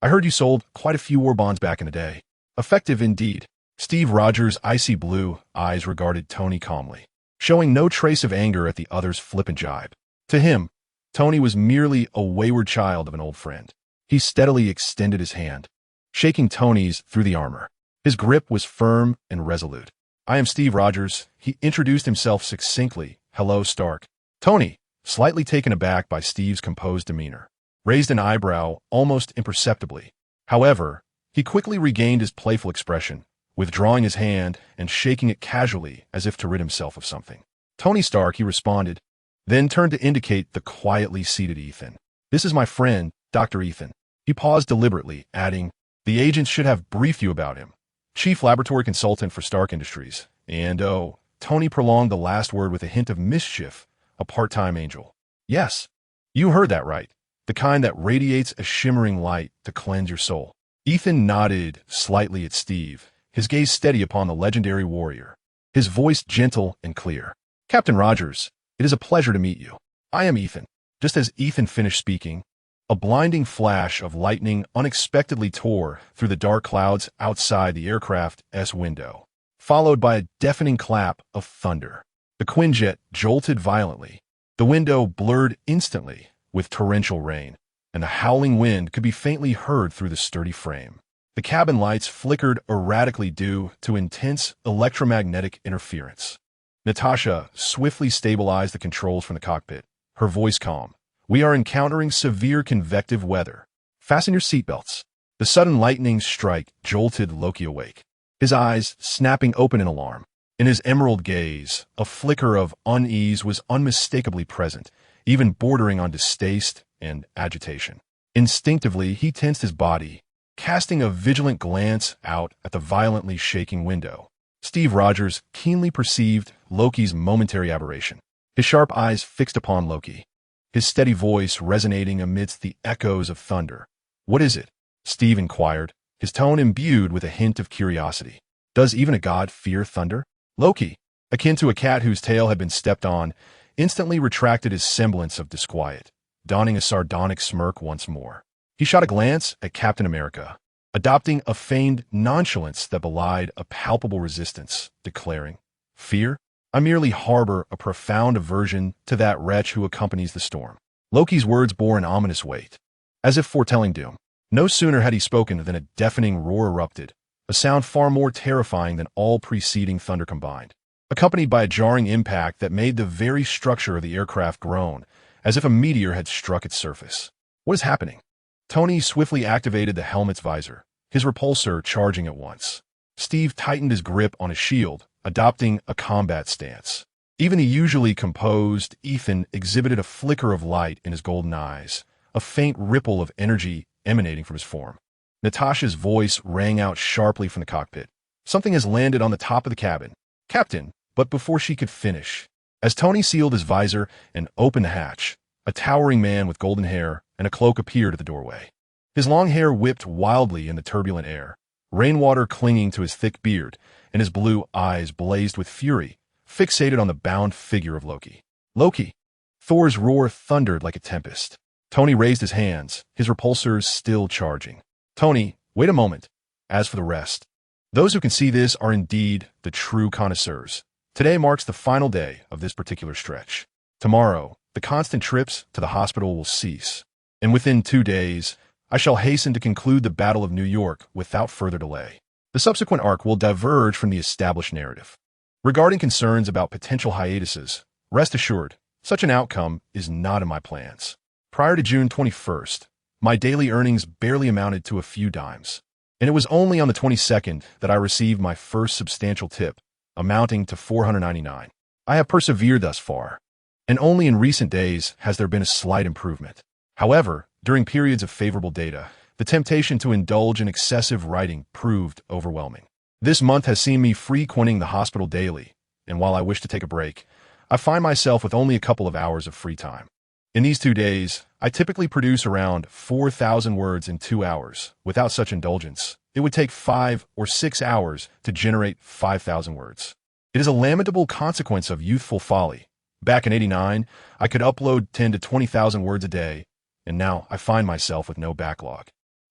I heard you sold quite a few war bonds back in the day." "Effective indeed." Steve Rogers' icy blue eyes regarded Tony calmly, showing no trace of anger at the other's flippant jibe. To him, Tony was merely a wayward child of an old friend. He steadily extended his hand, shaking Tony's through the armor. His grip was firm and resolute. "I am Steve Rogers." He introduced himself succinctly. "Hello, Stark." Tony, slightly taken aback by Steve's composed demeanor, raised an eyebrow almost imperceptibly. However, he quickly regained his playful expression, withdrawing his hand and shaking it casually as if to rid himself of something. "Tony Stark," he responded, then turned to indicate the quietly seated Ethan. "This is my friend, Dr. Ethan." He paused deliberately, adding, "The agents should have briefed you about him. Chief Laboratory Consultant for Stark Industries. And oh," Tony prolonged the last word with a hint of mischief, "a part-time angel." "Yes, you heard that right. The kind that radiates a shimmering light to cleanse your soul." Ethan nodded slightly at Steve, his gaze steady upon the legendary warrior, his voice gentle and clear. "Captain Rogers, it is a pleasure to meet you. I am Ethan." Just as Ethan finished speaking, a blinding flash of lightning unexpectedly tore through the dark clouds outside the aircraft's window, followed by a deafening clap of thunder. The Quinjet jolted violently. The window blurred instantly with torrential rain, and the howling wind could be faintly heard through the sturdy frame. The cabin lights flickered erratically due to intense electromagnetic interference. Natasha swiftly stabilized the controls from the cockpit, her voice calm. "We are encountering severe convective weather. Fasten your seatbelts." The sudden lightning strike jolted Loki awake, his eyes snapping open in alarm. In his emerald gaze, a flicker of unease was unmistakably present, even bordering on distaste and agitation. Instinctively, he tensed his body, casting a vigilant glance out at the violently shaking window. Steve Rogers keenly perceived Loki's momentary aberration, his sharp eyes fixed upon Loki, his steady voice resonating amidst the echoes of thunder. "What is it?" Steve inquired, his tone imbued with a hint of curiosity. "Does even a god fear thunder?" Loki, akin to a cat whose tail had been stepped on, instantly retracted his semblance of disquiet, donning a sardonic smirk once more. He shot a glance at Captain America, adopting a feigned nonchalance that belied a palpable resistance, declaring, "Fear? I merely harbor a profound aversion to that wretch who accompanies the storm." Loki's words bore an ominous weight, as if foretelling doom. No sooner had he spoken than a deafening roar erupted, a sound far more terrifying than all preceding thunder combined. accompanied by a jarring impact that made the very structure of the aircraft groan, as if a meteor had struck its surface. What is happening? Tony swiftly activated the helmet's visor, his repulsor charging at once. Steve tightened his grip on his shield, adopting a combat stance. Even the usually composed Ethan exhibited a flicker of light in his golden eyes, a faint ripple of energy emanating from his form. Natasha's voice rang out sharply from the cockpit. Something has landed on the top of the cabin. Captain, but before she could finish, as Tony sealed his visor and opened the hatch, a towering man with golden hair and a cloak appeared at the doorway. His long hair whipped wildly in the turbulent air, rainwater clinging to his thick beard, and his blue eyes blazed with fury, fixated on the bound figure of Loki. Loki! Thor's roar thundered like a tempest. Tony raised his hands, his repulsors still charging. Tony, wait a moment. As for the rest, those who can see this are indeed the true connoisseurs. Today marks the final day of this particular stretch. Tomorrow, the constant trips to the hospital will cease. And within 2 days, I shall hasten to conclude the Battle of New York without further delay. The subsequent arc will diverge from the established narrative. Regarding concerns about potential hiatuses, rest assured, such an outcome is not in my plans. Prior to June 21st, my daily earnings barely amounted to a few dimes, and it was only on the 22nd that I received my first substantial tip, amounting to $499. I have persevered thus far, and only in recent days has there been a slight improvement. However, during periods of favorable data, the temptation to indulge in excessive writing proved overwhelming. This month has seen me frequenting the hospital daily, and while I wish to take a break, I find myself with only a couple of hours of free time. In these 2 days, I typically produce around 4,000 words in 2 hours. Without such indulgence, it would take 5 or 6 hours to generate 5,000 words. It is a lamentable consequence of youthful folly. Back in '89, I could upload 10 to 20,000 words a day, and now I find myself with no backlog.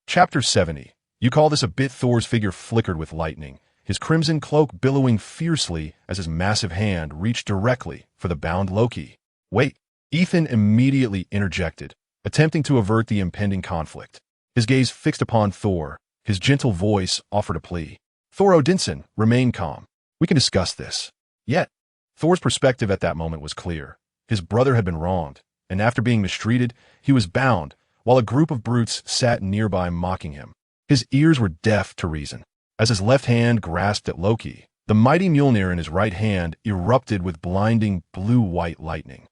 Chapter 70. You call this a bit? Thor's figure flickered with lightning, his crimson cloak billowing fiercely as his massive hand reached directly for the bound Loki. Wait! Ethan immediately interjected, attempting to avert the impending conflict. His gaze fixed upon Thor, his gentle voice offered a plea. Thor Odinson, remain calm. We can discuss this. Yet, Thor's perspective at that moment was clear. His brother had been wronged, and after being mistreated, he was bound, while a group of brutes sat nearby mocking him. His ears were deaf to reason. As his left hand grasped at Loki, the mighty Mjolnir in his right hand erupted with blinding blue-white lightning.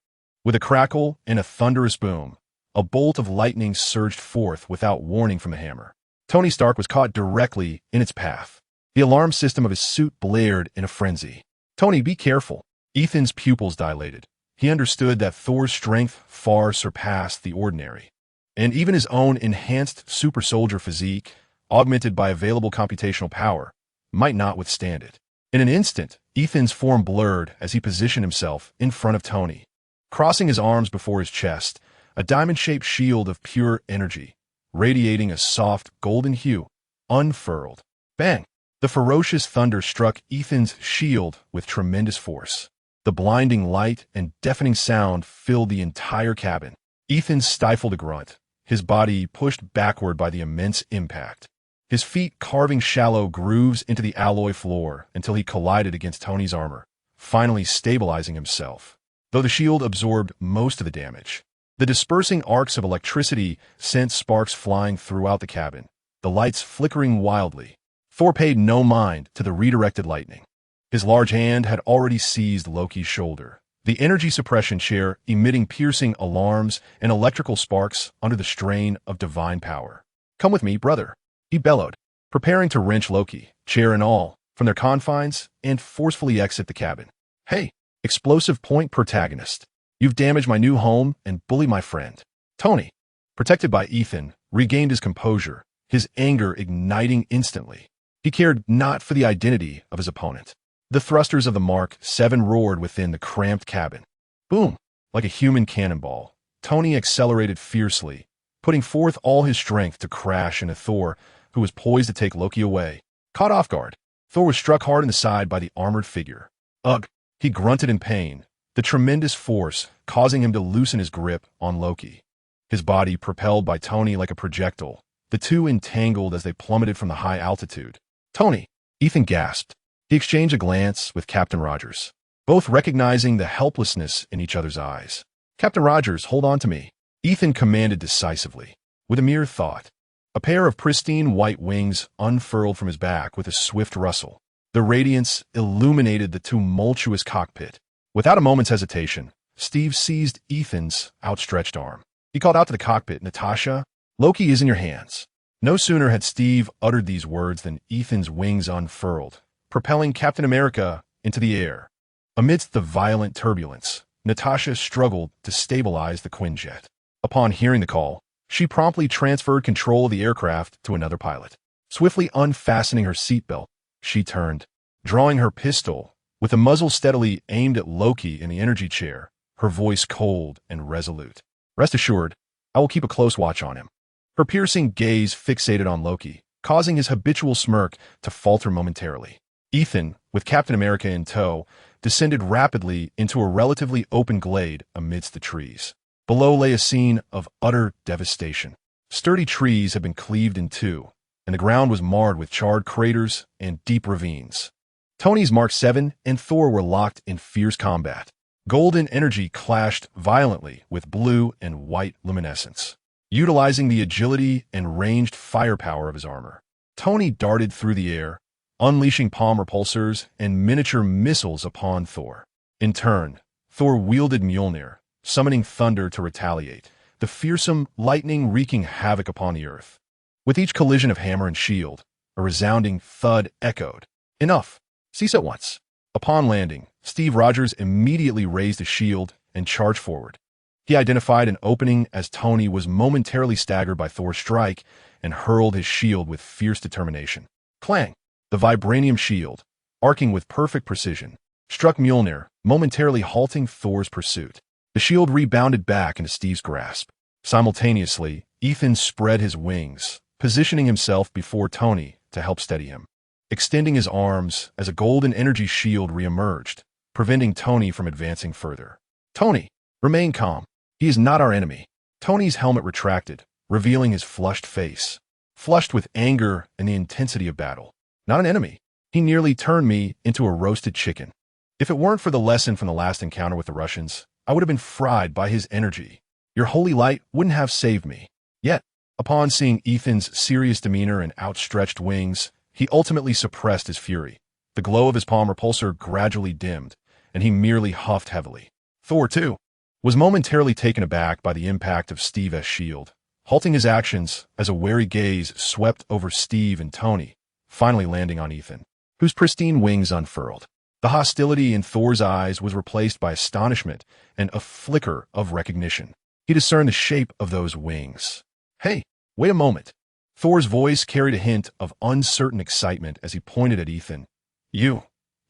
With a crackle and a thunderous boom, a bolt of lightning surged forth without warning from the hammer. Tony Stark was caught directly in its path. The alarm system of his suit blared in a frenzy. Tony, be careful. Ethan's pupils dilated. He understood that Thor's strength far surpassed the ordinary, and even his own enhanced super soldier physique, augmented by available computational power, might not withstand it. In an instant, Ethan's form blurred as he positioned himself in front of Tony. Crossing his arms before his chest, a diamond-shaped shield of pure energy, radiating a soft golden hue, unfurled. Bang! The ferocious thunder struck Ethan's shield with tremendous force. The blinding light and deafening sound filled the entire cabin. Ethan stifled a grunt, his body pushed backward by the immense impact. His feet carving shallow grooves into the alloy floor until he collided against Tony's armor, finally stabilizing himself. Though the shield absorbed most of the damage, the dispersing arcs of electricity sent sparks flying throughout the cabin, the lights flickering wildly. Thor paid no mind to the redirected lightning. His large hand had already seized Loki's shoulder, the energy suppression chair emitting piercing alarms and electrical sparks under the strain of divine power. Come with me, brother, he bellowed, preparing to wrench Loki, chair and all, from their confines and forcefully exit the cabin. Hey, explosive point protagonist, you've damaged my new home and bullied my friend. Tony, protected by Ethan, regained his composure, his anger igniting instantly. He cared not for the identity of his opponent. The thrusters of the Mark 7 roared within the cramped cabin. Boom! Like a human cannonball, Tony accelerated fiercely, putting forth all his strength to crash into Thor, who was poised to take Loki away. Caught off guard, Thor was struck hard in the side by the armored figure. Ugh! He grunted in pain, the tremendous force causing him to loosen his grip on Loki. His body propelled by Tony like a projectile, the two entangled as they plummeted from the high altitude. Tony! Ethan gasped. He exchanged a glance with Captain Rogers, both recognizing the helplessness in each other's eyes. "Captain Rogers, hold on to me," Ethan commanded decisively. With a mere thought, a pair of pristine white wings unfurled from his back with a swift rustle. The radiance illuminated the tumultuous cockpit. Without a moment's hesitation, Steve seized Ethan's outstretched arm. He called out to the cockpit, "Natasha, Loki is in your hands." No sooner had Steve uttered these words than Ethan's wings unfurled, propelling Captain America into the air. Amidst the violent turbulence, Natasha struggled to stabilize the Quinjet. Upon hearing the call, she promptly transferred control of the aircraft to another pilot. Swiftly unfastening her seatbelt, she turned, drawing her pistol, with the muzzle steadily aimed at Loki in the energy chair, her voice cold and resolute. "Rest assured, I will keep a close watch on him." Her piercing gaze fixated on Loki, causing his habitual smirk to falter momentarily. Ethan, with Captain America in tow, descended rapidly into a relatively open glade amidst the trees. Below lay a scene of utter devastation. Sturdy trees had been cleaved in two, and the ground was marred with charred craters and deep ravines. Tony's Mark 7 and Thor were locked in fierce combat. Golden energy clashed violently with blue and white luminescence. Utilizing the agility and ranged firepower of his armor, Tony darted through the air, unleashing palm repulsors and miniature missiles upon Thor. In turn, Thor wielded Mjolnir, summoning thunder to retaliate, the fearsome lightning wreaking havoc upon the earth. With each collision of hammer and shield, a resounding thud echoed. "Enough! Cease at once." Upon landing, Steve Rogers immediately raised a shield and charged forward. He identified an opening as Tony was momentarily staggered by Thor's strike and hurled his shield with fierce determination. Clang! The vibranium shield, arcing with perfect precision, struck Mjolnir, momentarily halting Thor's pursuit. The shield rebounded back into Steve's grasp. Simultaneously, Ethan spread his wings, positioning himself before Tony to help steady him, extending his arms as a golden energy shield reemerged, preventing Tony from advancing further. "Tony, remain calm. He is not our enemy." Tony's helmet retracted, revealing his flushed face, flushed with anger and the intensity of battle. "Not an enemy. He nearly turned me into a roasted chicken. If it weren't for the lesson from the last encounter with the Russians, I would have been fried by his energy. Your holy light wouldn't have saved me." Yet, upon seeing Ethan's serious demeanor and outstretched wings, he ultimately suppressed his fury. The glow of his palm repulsor gradually dimmed, and he merely huffed heavily. Thor, too, was momentarily taken aback by the impact of Steve's shield, halting his actions as a wary gaze swept over Steve and Tony, finally landing on Ethan, whose pristine wings unfurled. The hostility in Thor's eyes was replaced by astonishment and a flicker of recognition. He discerned the shape of those wings. "Hey, wait a moment." Thor's voice carried a hint of uncertain excitement as he pointed at Ethan. You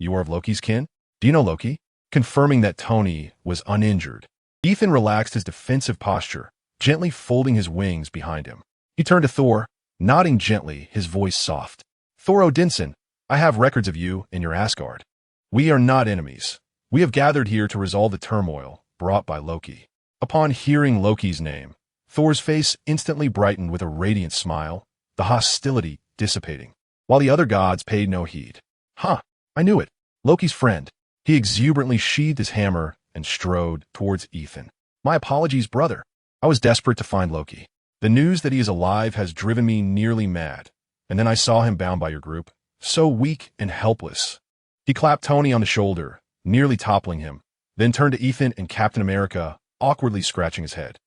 are of Loki's kin? Do you know Loki?" Confirming that Tony was uninjured, Ethan relaxed his defensive posture, gently folding his wings behind him. He turned to Thor, nodding gently, his voice soft. "Thor Odinson, I have records of you in your Asgard. We are not enemies. We have gathered here to resolve the turmoil brought by Loki." Upon hearing Loki's name, Thor's face instantly brightened with a radiant smile, the hostility dissipating, while the other gods paid no heed. "Huh, I knew it. Loki's friend." He exuberantly sheathed his hammer and strode towards Ethan. "My apologies, brother. I was desperate to find Loki. The news that he is alive has driven me nearly mad, and then I saw him bound by your group, so weak and helpless." He clapped Tony on the shoulder, nearly toppling him, then turned to Ethan and Captain America, awkwardly scratching his head.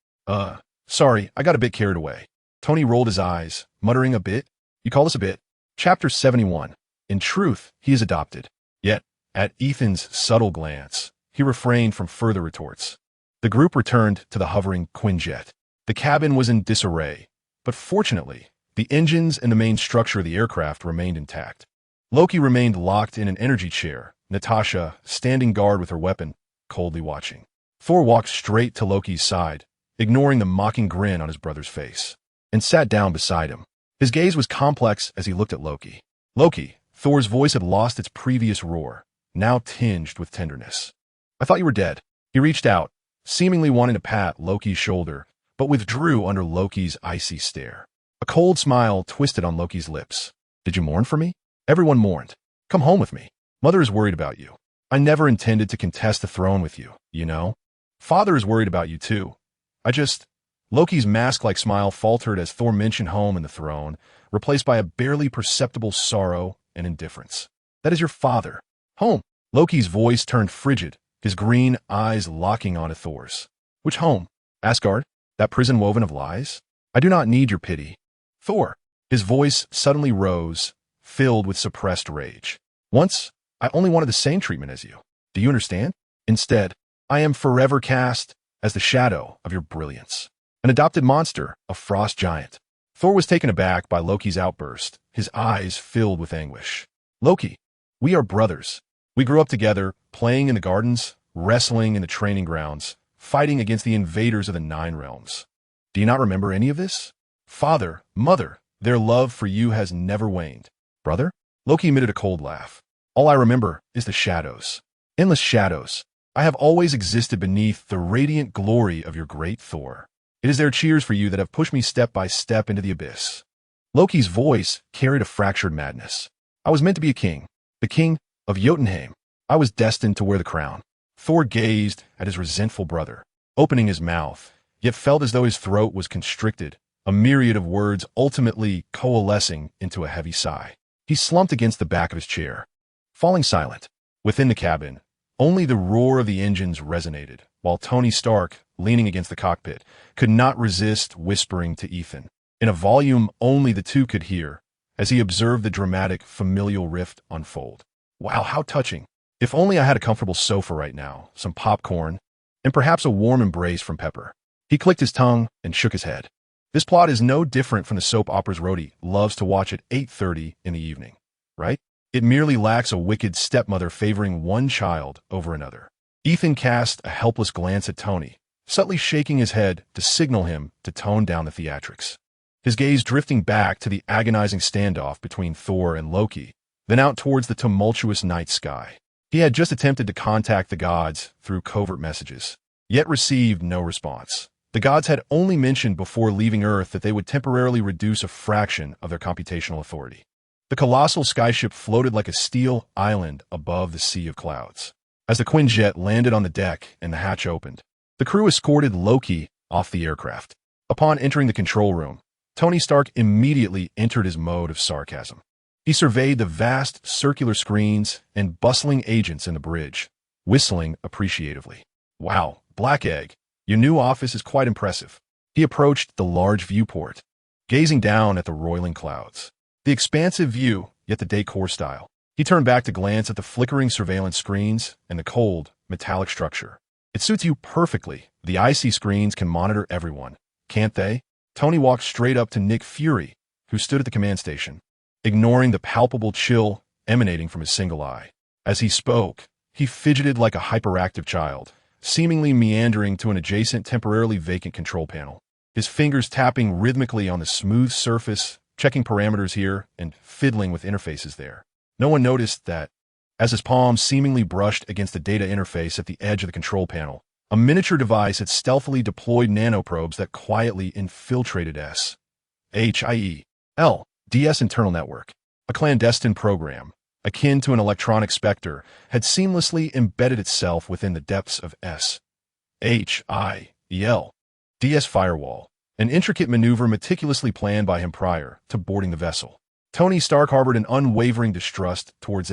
Sorry, I got a bit carried away." Tony rolled his eyes, muttering, "A bit? You call this a bit?" Chapter 71. In truth, he is adopted. Yet, at Ethan's subtle glance, he refrained from further retorts. The group returned to the hovering Quinjet. The cabin was in disarray, but fortunately, the engines and the main structure of the aircraft remained intact. Loki remained locked in an energy chair, Natasha standing guard with her weapon, coldly watching. Thor walked straight to Loki's side, ignoring the mocking grin on his brother's face, and sat down beside him. His gaze was complex as he looked at Loki. "Loki," Thor's voice had lost its previous roar, now tinged with tenderness. "I thought you were dead." He reached out, seemingly wanting to pat Loki's shoulder, but withdrew under Loki's icy stare. A cold smile twisted on Loki's lips. "Did you mourn for me?" "Everyone mourned. Come home with me." Mother is worried about you. I never intended to contest the throne with you, you know? Father is worried about you too. Loki's mask-like smile faltered as Thor mentioned home and the throne, replaced by a barely perceptible sorrow and indifference. That is your father. Home. Loki's voice turned frigid, his green eyes locking onto Thor's. Which home? Asgard? That prison woven of lies? I do not need your pity. Thor. His voice suddenly rose, filled with suppressed rage. Once, I only wanted the same treatment as you. Do you understand? Instead, I am forever cast as the shadow of your brilliance. An adopted monster, a frost giant. Thor was taken aback by Loki's outburst, his eyes filled with anguish. Loki, we are brothers. We grew up together, playing in the gardens, wrestling in the training grounds, fighting against the invaders of the Nine Realms. Do you not remember any of this? Father, mother, their love for you has never waned. Brother? Loki emitted a cold laugh. All I remember is the shadows. Endless shadows. I have always existed beneath the radiant glory of your great Thor. It is their cheers for you that have pushed me step by step into the abyss. Loki's voice carried a fractured madness. I was meant to be a king, the king of Jotunheim. I was destined to wear the crown. Thor gazed at his resentful brother, opening his mouth, yet felt as though his throat was constricted, a myriad of words ultimately coalescing into a heavy sigh. He slumped against the back of his chair, falling silent. Within the cabin, only the roar of the engines resonated, while Tony Stark, leaning against the cockpit, could not resist whispering to Ethan, in a volume only the two could hear, as he observed the dramatic familial rift unfold. Wow, how touching. If only I had a comfortable sofa right now, some popcorn, and perhaps a warm embrace from Pepper. He clicked his tongue and shook his head. This plot is no different from the soap operas Rhodey loves to watch at 8:30 in the evening, right? It merely lacks a wicked stepmother favoring one child over another. Ethan cast a helpless glance at Tony, subtly shaking his head to signal him to tone down the theatrics. His gaze drifting back to the agonizing standoff between Thor and Loki, then out towards the tumultuous night sky. He had just attempted to contact the gods through covert messages, yet received no response. The gods had only mentioned before leaving Earth that they would temporarily reduce a fraction of their computational authority. The colossal skyship floated like a steel island above the sea of clouds. As the Quinjet landed on the deck and the hatch opened, the crew escorted Loki off the aircraft. Upon entering the control room, Tony Stark immediately entered his mode of sarcasm. He surveyed the vast circular screens and bustling agents in the bridge, whistling appreciatively. Wow, Black Egg, your new office is quite impressive. He approached the large viewport, gazing down at the roiling clouds. The expansive view, yet the decor style. He turned back to glance at the flickering surveillance screens and the cold, metallic structure. It suits you perfectly. The IC screens can monitor everyone, can't they? Tony walked straight up to Nick Fury, who stood at the command station, ignoring the palpable chill emanating from his single eye. As he spoke, he fidgeted like a hyperactive child, seemingly meandering to an adjacent temporarily vacant control panel, his fingers tapping rhythmically on the smooth surface, checking parameters here and fiddling with interfaces there. No one noticed that, as his palm seemingly brushed against the data interface at the edge of the control panel, a miniature device had stealthily deployed nanoprobes that quietly infiltrated DS internal network. A clandestine program, akin to an electronic specter, had seamlessly embedded itself within the depths of DS firewall, an intricate maneuver meticulously planned by him prior to boarding the vessel. Tony Stark harbored an unwavering distrust towards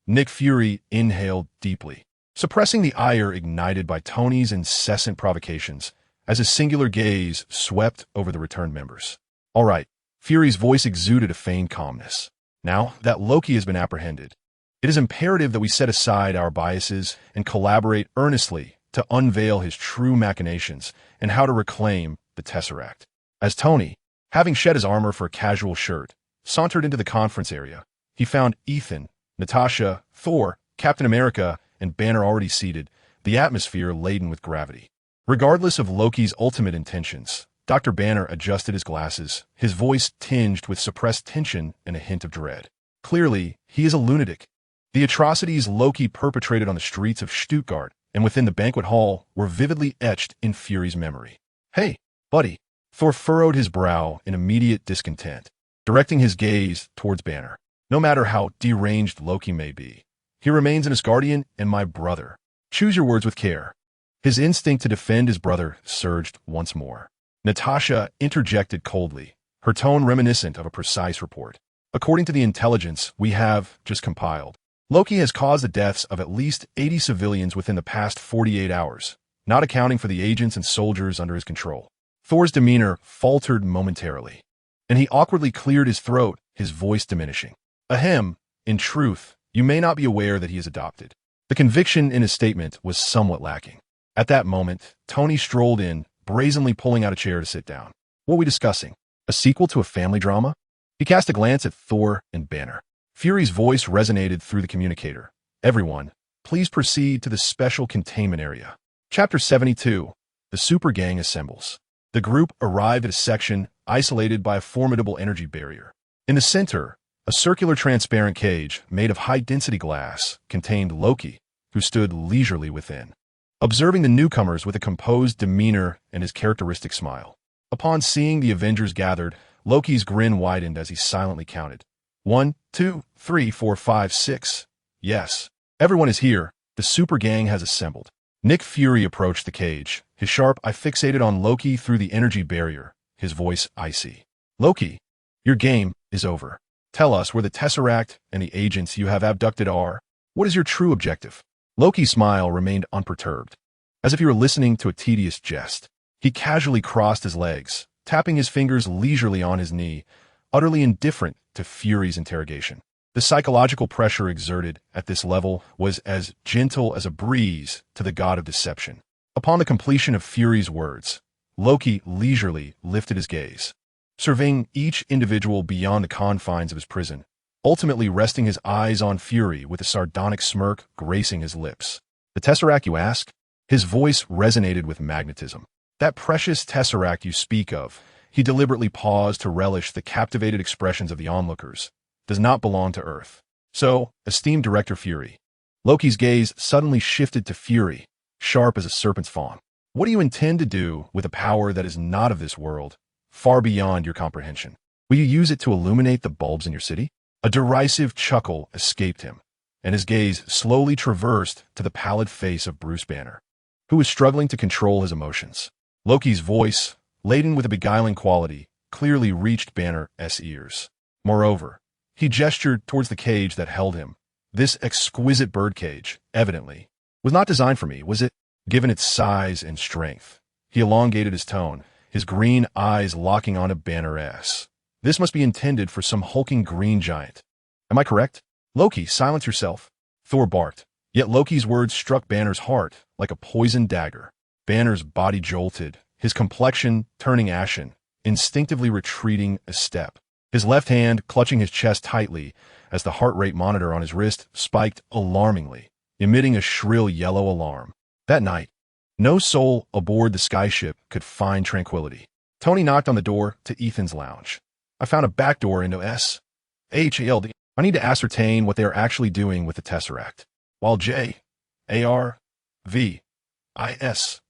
Nick Fury inhaled deeply, suppressing the ire ignited by Tony's incessant provocations as his singular gaze swept over the returned members. All right, Fury's voice exuded a feigned calmness. Now that Loki has been apprehended, it is imperative that we set aside our biases and collaborate earnestly to unveil his true machinations and how to reclaim the Tesseract. As Tony, having shed his armor for a casual shirt, sauntered into the conference area, he found Ethan, Natasha, Thor, Captain America, and Banner already seated, the atmosphere laden with gravity. Regardless of Loki's ultimate intentions, Dr. Banner adjusted his glasses, his voice tinged with suppressed tension and a hint of dread. Clearly, he is a lunatic. The atrocities Loki perpetrated on the streets of Stuttgart and within the banquet hall were vividly etched in Fury's memory. Hey, buddy. Thor furrowed his brow in immediate discontent, directing his gaze towards Banner. No matter how deranged Loki may be, he remains an Asgardian and my brother. Choose your words with care. His instinct to defend his brother surged once more. Natasha interjected coldly, her tone reminiscent of a precise report. According to the intelligence we have just compiled, Loki has caused the deaths of at least 80 civilians within the past 48 hours, not accounting for the agents and soldiers under his control. Thor's demeanor faltered momentarily, and he awkwardly cleared his throat, his voice diminishing. Ahem, in truth, you may not be aware that he is adopted. The conviction in his statement was somewhat lacking. At that moment, Tony strolled in, brazenly pulling out a chair to sit down. What are we discussing? A sequel to a family drama? He cast a glance at Thor and Banner. Fury's voice resonated through the communicator. Everyone, please proceed to the special containment area. Chapter 72. The Super Gang assembles. The group arrived at a section isolated by a formidable energy barrier. In the center, a circular transparent cage made of high-density glass contained Loki, who stood leisurely within, observing the newcomers with a composed demeanor and his characteristic smile. Upon seeing the Avengers gathered, Loki's grin widened as he silently counted. 1, 2, 3, 4, 5, 6. Yes, everyone is here. The Super Gang has assembled. Nick Fury approached the cage, his sharp eye fixated on Loki through the energy barrier, his voice icy. Loki, your game is over. Tell us where the Tesseract and the agents you have abducted are. What is your true objective? Loki's smile remained unperturbed, as if he were listening to a tedious jest. He casually crossed his legs, tapping his fingers leisurely on his knee, utterly indifferent to Fury's interrogation. The psychological pressure exerted at this level was as gentle as a breeze to the god of deception. Upon the completion of Fury's words, Loki leisurely lifted his gaze, surveying each individual beyond the confines of his prison, ultimately resting his eyes on Fury with a sardonic smirk gracing his lips. The Tesseract, you ask? His voice resonated with magnetism. That precious Tesseract you speak of, he deliberately paused to relish the captivated expressions of the onlookers, does not belong to Earth. So, esteemed Director Fury. Loki's gaze suddenly shifted to Fury, sharp as a serpent's fawn. What do you intend to do with a power that is not of this world, far beyond your comprehension? Will you use it to illuminate the bulbs in your city? A derisive chuckle escaped him, and his gaze slowly traversed to the pallid face of Bruce Banner, who was struggling to control his emotions. Loki's voice, laden with a beguiling quality, clearly reached Banner's ears. Moreover, he gestured towards the cage that held him. This exquisite birdcage, evidently, was not designed for me, was it? Given its size and strength. He elongated his tone, his green eyes locking onto Banner's. This must be intended for some hulking green giant. Am I correct? Loki, silence yourself. Thor barked. Yet Loki's words struck Banner's heart like a poisoned dagger. Banner's body jolted, his complexion turning ashen, instinctively retreating a step. His left hand clutching his chest tightly as the heart rate monitor on his wrist spiked alarmingly, emitting a shrill yellow alarm. That night, no soul aboard the skyship could find tranquility. Tony knocked on the door to Ethan's lounge. I found a back door into S.H.A.L.D. I need to ascertain what they are actually doing with the Tesseract. While J.A.R.V.I.S.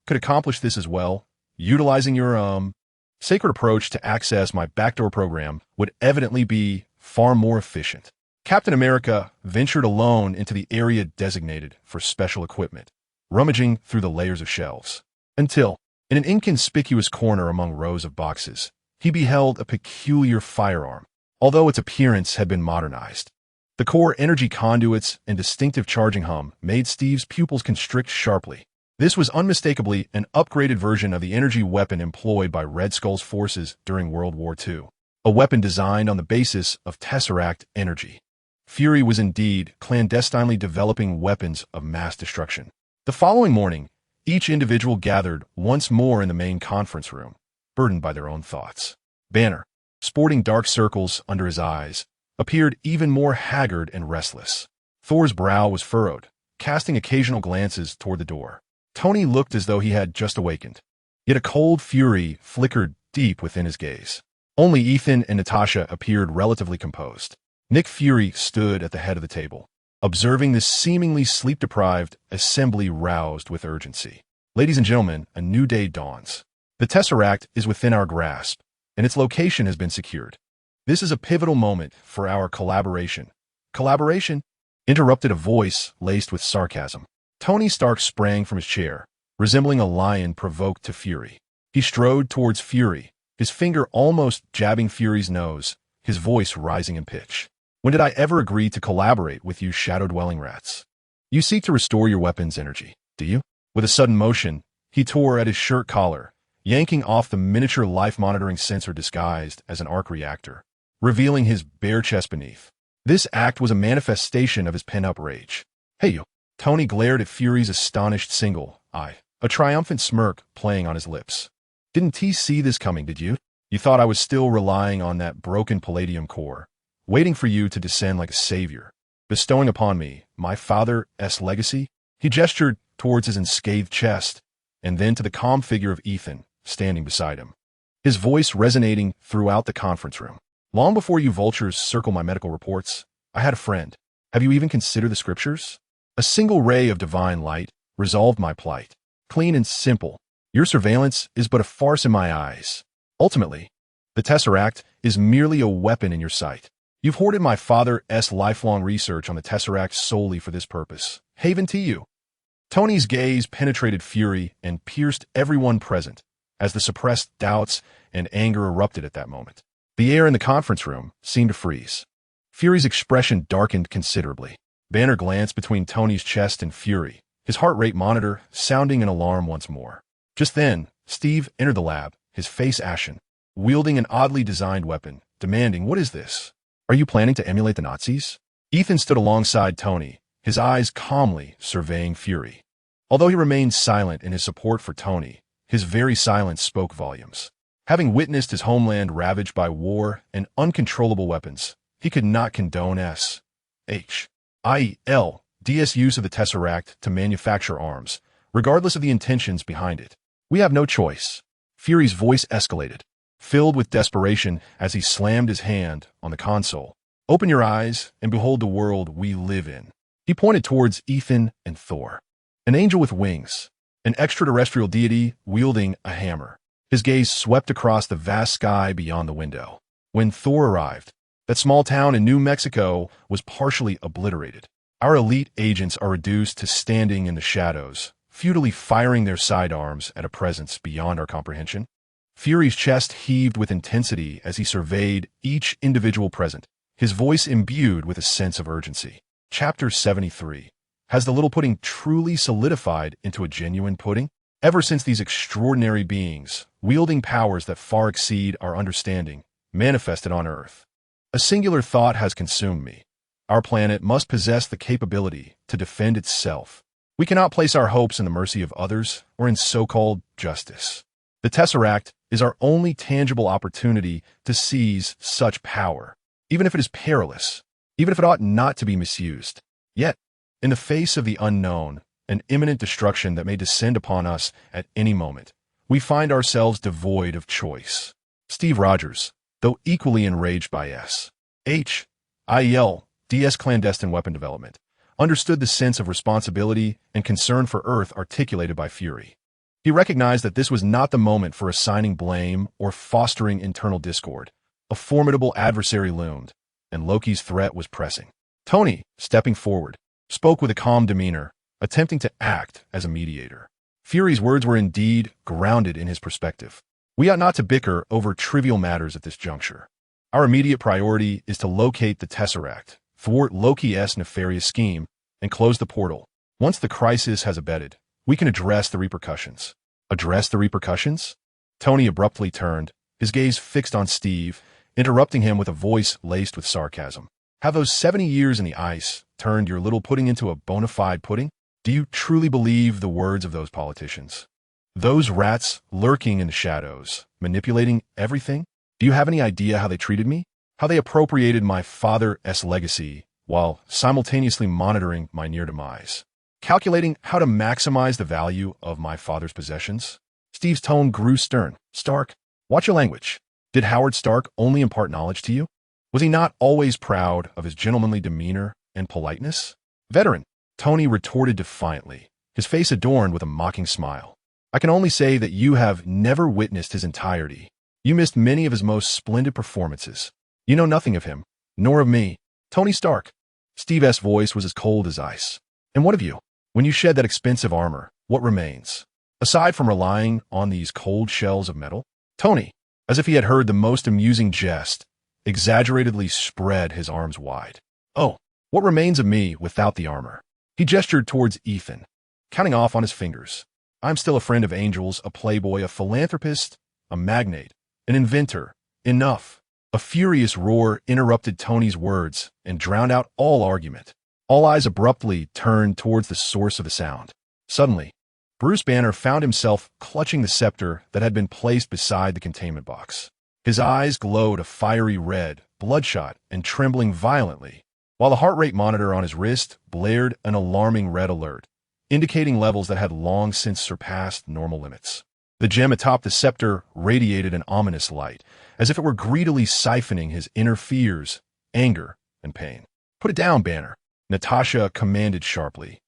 could accomplish this as well, utilizing your, sacred approach to access my backdoor program would evidently be far more efficient. Captain America ventured alone into the area designated for special equipment, rummaging through the layers of shelves, until, in an inconspicuous corner among rows of boxes, he beheld a peculiar firearm, although its appearance had been modernized. The core energy conduits and distinctive charging hum made Steve's pupils constrict sharply. This was unmistakably an upgraded version of the energy weapon employed by Red Skull's forces during World War II, a weapon designed on the basis of Tesseract energy. Fury was indeed clandestinely developing weapons of mass destruction. The following morning, each individual gathered once more in the main conference room, burdened by their own thoughts. Banner, sporting dark circles under his eyes, appeared even more haggard and restless. Thor's brow was furrowed, casting occasional glances toward the door. Tony looked as though he had just awakened, yet a cold fury flickered deep within his gaze. Only Ethan and Natasha appeared relatively composed. Nick Fury stood at the head of the table, observing this seemingly sleep-deprived assembly roused with urgency. Ladies and gentlemen, a new day dawns. The Tesseract is within our grasp, and its location has been secured. This is a pivotal moment for our collaboration. Collaboration? Interrupted a voice laced with sarcasm. Tony Stark sprang from his chair, resembling a lion provoked to fury. He strode towards Fury, his finger almost jabbing Fury's nose, his voice rising in pitch. When did I ever agree to collaborate with you shadow-dwelling rats? You seek to restore your weapon's energy, do you? With a sudden motion, he tore at his shirt collar, yanking off the miniature life-monitoring sensor disguised as an arc reactor, revealing his bare chest beneath. This act was a manifestation of his pent-up rage. Hey you! Tony glared at Fury's astonished single eye, a triumphant smirk playing on his lips. Didn't he see this coming, did you? You thought I was still relying on that broken palladium core, waiting for you to descend like a savior, bestowing upon me my father's legacy? He gestured towards his unscathed chest, and then to the calm figure of Ethan, standing beside him, his voice resonating throughout the conference room. Long before you vultures circle my medical reports, I had a friend. Have you even considered the scriptures? A single ray of divine light resolved my plight. Clean and simple. Your surveillance is but a farce in my eyes. Ultimately, the Tesseract is merely a weapon in your sight. You've hoarded my father's lifelong research on the Tesseract solely for this purpose. Haven to you. Tony's gaze penetrated Fury and pierced everyone present, as the suppressed doubts and anger erupted at that moment. The air in the conference room seemed to freeze. Fury's expression darkened considerably. Banner glanced between Tony's chest and Fury, his heart rate monitor sounding an alarm once more. Just then, Steve entered the lab, his face ashen, wielding an oddly designed weapon, demanding, "What is this? Are you planning to emulate the Nazis?" Ethan stood alongside Tony, his eyes calmly surveying Fury. Although he remained silent in his support for Tony, his very silence spoke volumes. Having witnessed his homeland ravaged by war and uncontrollable weapons, he could not condone S.H.I.L.'s use of the Tesseract to manufacture arms, regardless of the intentions behind it. We have no choice. Fury's voice escalated, filled with desperation as he slammed his hand on the console. Open your eyes and behold the world we live in. He pointed towards Ethan and Thor. An angel with wings, an extraterrestrial deity wielding a hammer. His gaze swept across the vast sky beyond the window. When Thor arrived, that small town in New Mexico was partially obliterated. Our elite agents are reduced to standing in the shadows, futilely firing their sidearms at a presence beyond our comprehension. Fury's chest heaved with intensity as he surveyed each individual present, his voice imbued with a sense of urgency. Chapter 73. Has the little pudding truly solidified into a genuine pudding? Ever since these extraordinary beings, wielding powers that far exceed our understanding, manifested on Earth, a singular thought has consumed me. Our planet must possess the capability to defend itself. We cannot place our hopes in the mercy of others or in so-called justice. The Tesseract is our only tangible opportunity to seize such power, even if it is perilous, even if it ought not to be misused. Yet, in the face of the unknown, an imminent destruction that may descend upon us at any moment, we find ourselves devoid of choice. Steve Rogers, though equally enraged by S.H.I.L.'s clandestine weapon development, understood the sense of responsibility and concern for Earth articulated by Fury. He recognized that this was not the moment for assigning blame or fostering internal discord. A formidable adversary loomed, and Loki's threat was pressing. Tony, stepping forward, spoke with a calm demeanor, attempting to act as a mediator. Fury's words were indeed grounded in his perspective. We ought not to bicker over trivial matters at this juncture. Our immediate priority is to locate the Tesseract, thwart Loki's nefarious scheme, and close the portal. Once the crisis has abated, we can address the repercussions. Address the repercussions? Tony abruptly turned, his gaze fixed on Steve, interrupting him with a voice laced with sarcasm. Have those 70 years in the ice turned your little pudding into a bona fide pudding? Do you truly believe the words of those politicians? Those rats lurking in the shadows, manipulating everything? Do you have any idea how they treated me? How they appropriated my father's legacy while simultaneously monitoring my near demise? Calculating how to maximize the value of my father's possessions? Steve's tone grew stern. Stark, watch your language. Did Howard Stark only impart knowledge to you? Was he not always proud of his gentlemanly demeanor and politeness? Veteran, Tony retorted defiantly, his face adorned with a mocking smile. I can only say that you have never witnessed his entirety. You missed many of his most splendid performances. You know nothing of him, nor of me. Tony Stark. Steve's voice was as cold as ice. And what of you? When you shed that expensive armor, what remains? Aside from relying on these cold shells of metal? Tony, as if he had heard the most amusing jest, exaggeratedly spread his arms wide. Oh, what remains of me without the armor? He gestured towards Ethan, counting off on his fingers. I'm still a friend of angels, a playboy, a philanthropist, a magnate, an inventor. Enough. A furious roar interrupted Tony's words and drowned out all argument. All eyes abruptly turned towards the source of the sound. Suddenly, Bruce Banner found himself clutching the scepter that had been placed beside the containment box. His eyes glowed a fiery red, bloodshot, and trembling violently, while the heart rate monitor on his wrist blared an alarming red alert, indicating levels that had long since surpassed normal limits. The gem atop the scepter radiated an ominous light, as if it were greedily siphoning his inner fears, anger, and pain. Put it down, Banner, Natasha commanded sharply,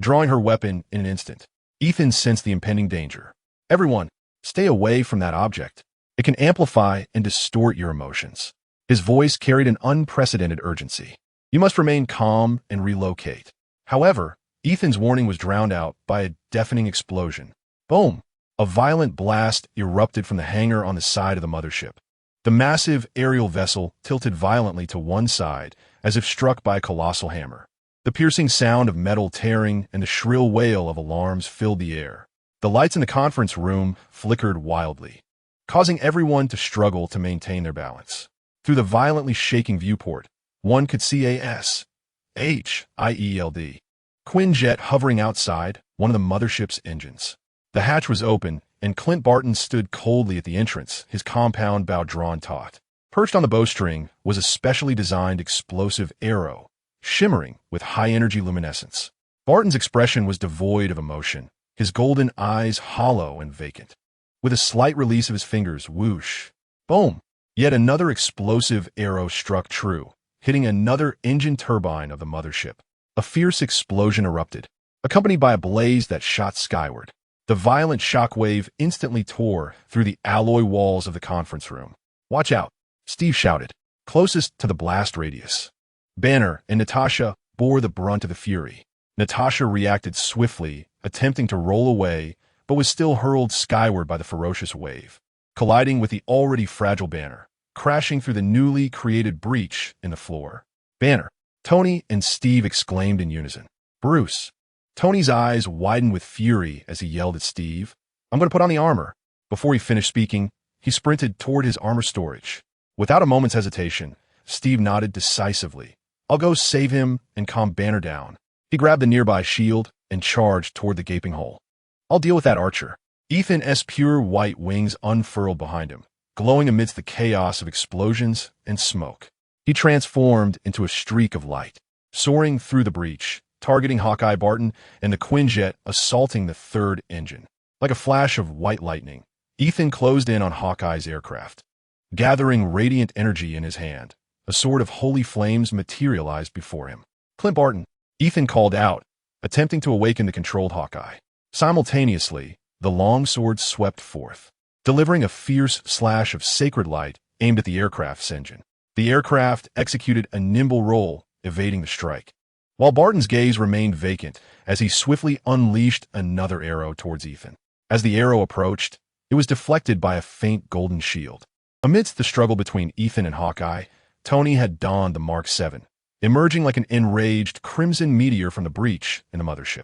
drawing her weapon in an instant. Ethan sensed the impending danger. Everyone, stay away from that object. It can amplify and distort your emotions. His voice carried an unprecedented urgency. You must remain calm and relocate. However, Ethan's warning was drowned out by a deafening explosion. Boom! A violent blast erupted from the hangar on the side of the mothership. The massive aerial vessel tilted violently to one side, as if struck by a colossal hammer. The piercing sound of metal tearing and the shrill wail of alarms filled the air. The lights in the conference room flickered wildly, causing everyone to struggle to maintain their balance. Through the violently shaking viewport, one could see a S-H-I-E-L-D Quinjet hovering outside one of the mothership's engines. The hatch was open, and Clint Barton stood coldly at the entrance, his compound bow drawn taut. Perched on the bowstring was a specially designed explosive arrow, shimmering with high-energy luminescence. Barton's expression was devoid of emotion, his golden eyes hollow and vacant. With a slight release of his fingers, whoosh, boom, yet another explosive arrow struck true, hitting another engine turbine of the mothership. A fierce explosion erupted, accompanied by a blaze that shot skyward. The violent shockwave instantly tore through the alloy walls of the conference room. Watch out, Steve shouted, closest to the blast radius. Banner and Natasha bore the brunt of the fury. Natasha reacted swiftly, attempting to roll away, but was still hurled skyward by the ferocious wave, colliding with the already fragile Banner, crashing through the newly created breach in the floor. Banner, Tony and Steve exclaimed in unison. Bruce. Tony's eyes widened with fury as he yelled at Steve, I'm going to put on the armor. Before he finished speaking, he sprinted toward his armor storage. Without a moment's hesitation, Steve nodded decisively. I'll go save him and calm Banner down. He grabbed the nearby shield and charged toward the gaping hole. I'll deal with that archer. Ethan's pure white wings unfurled behind him, glowing amidst the chaos of explosions and smoke. He transformed into a streak of light, soaring through the breach, targeting Hawkeye Barton and the Quinjet assaulting the third engine. Like a flash of white lightning, Ethan closed in on Hawkeye's aircraft. Gathering radiant energy in his hand, a sword of holy flames materialized before him. Clint Barton, Ethan called out, attempting to awaken the controlled Hawkeye. Simultaneously, the long sword swept forth, delivering a fierce slash of sacred light aimed at the aircraft's engine. The aircraft executed a nimble roll, evading the strike, while Barton's gaze remained vacant as he swiftly unleashed another arrow towards Ethan. As the arrow approached, it was deflected by a faint golden shield. Amidst the struggle between Ethan and Hawkeye, Tony had donned the Mark VII, emerging like an enraged crimson meteor from the breach in the mothership.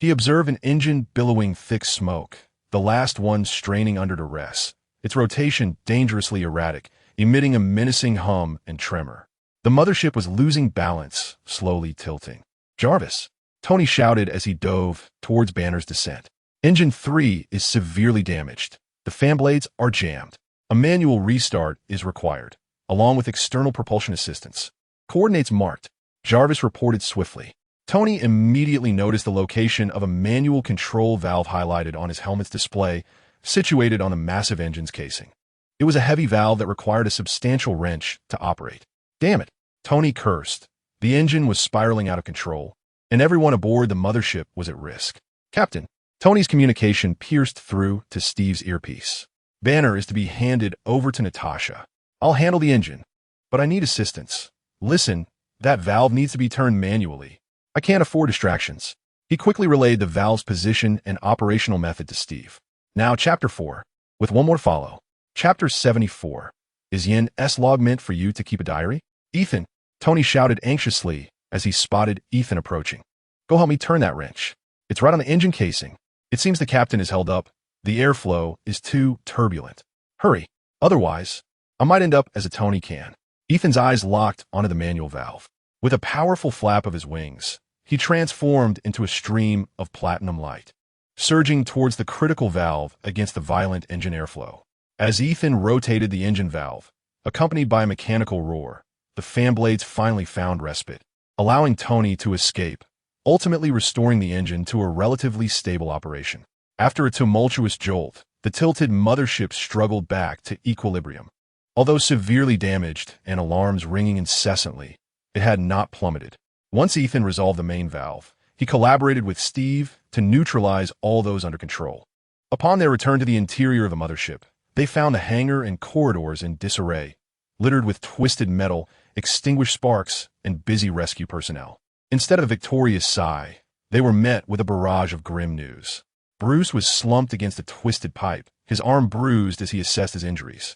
He observed an engine billowing thick smoke, the last one straining under duress, its rotation dangerously erratic, emitting a menacing hum and tremor. The mothership was losing balance, slowly tilting. Jarvis, Tony shouted as he dove towards Banner's descent. Engine 3 is severely damaged. The fan blades are jammed. A manual restart is required, along with external propulsion assistance. Coordinates marked, Jarvis reported swiftly. Tony immediately noticed the location of a manual control valve highlighted on his helmet's display, situated on the massive engine's casing. It was a heavy valve that required a substantial wrench to operate. Damn it, Tony cursed. The engine was spiraling out of control, and everyone aboard the mothership was at risk. Captain, Tony's communication pierced through to Steve's earpiece. Banner is to be handed over to Natasha. I'll handle the engine, but but I need assistance. Listen, that valve needs to be turned manually. I can't afford distractions. He quickly relayed the valve's position and operational method to Steve. Now, Chapter 4. With one more follow. Chapter 74. Is Yin-S log meant for you to keep a diary? Ethan, Tony shouted anxiously as he spotted Ethan approaching. Go help me turn that wrench. It's right on the engine casing. It seems the captain is held up. The airflow is too turbulent. Hurry. Otherwise, I might end up as a Tony can. Ethan's eyes locked onto the manual valve. With a powerful flap of his wings, he transformed into a stream of platinum light, surging towards the critical valve against the violent engine airflow. As Ethan rotated the engine valve, accompanied by a mechanical roar, the fan blades finally found respite, allowing Tony to escape, ultimately restoring the engine to a relatively stable operation. After a tumultuous jolt, the tilted mothership struggled back to equilibrium. Although severely damaged and alarms ringing incessantly, it had not plummeted. Once Ethan resolved the main valve, he collaborated with Steve to neutralize all those under control. Upon their return to the interior of the mothership, they found the hangar and corridors in disarray, littered with twisted metal, extinguished sparks, and busy rescue personnel. Instead of a victorious sigh, they were met with a barrage of grim news. Bruce was slumped against a twisted pipe, his arm bruised as he assessed his injuries.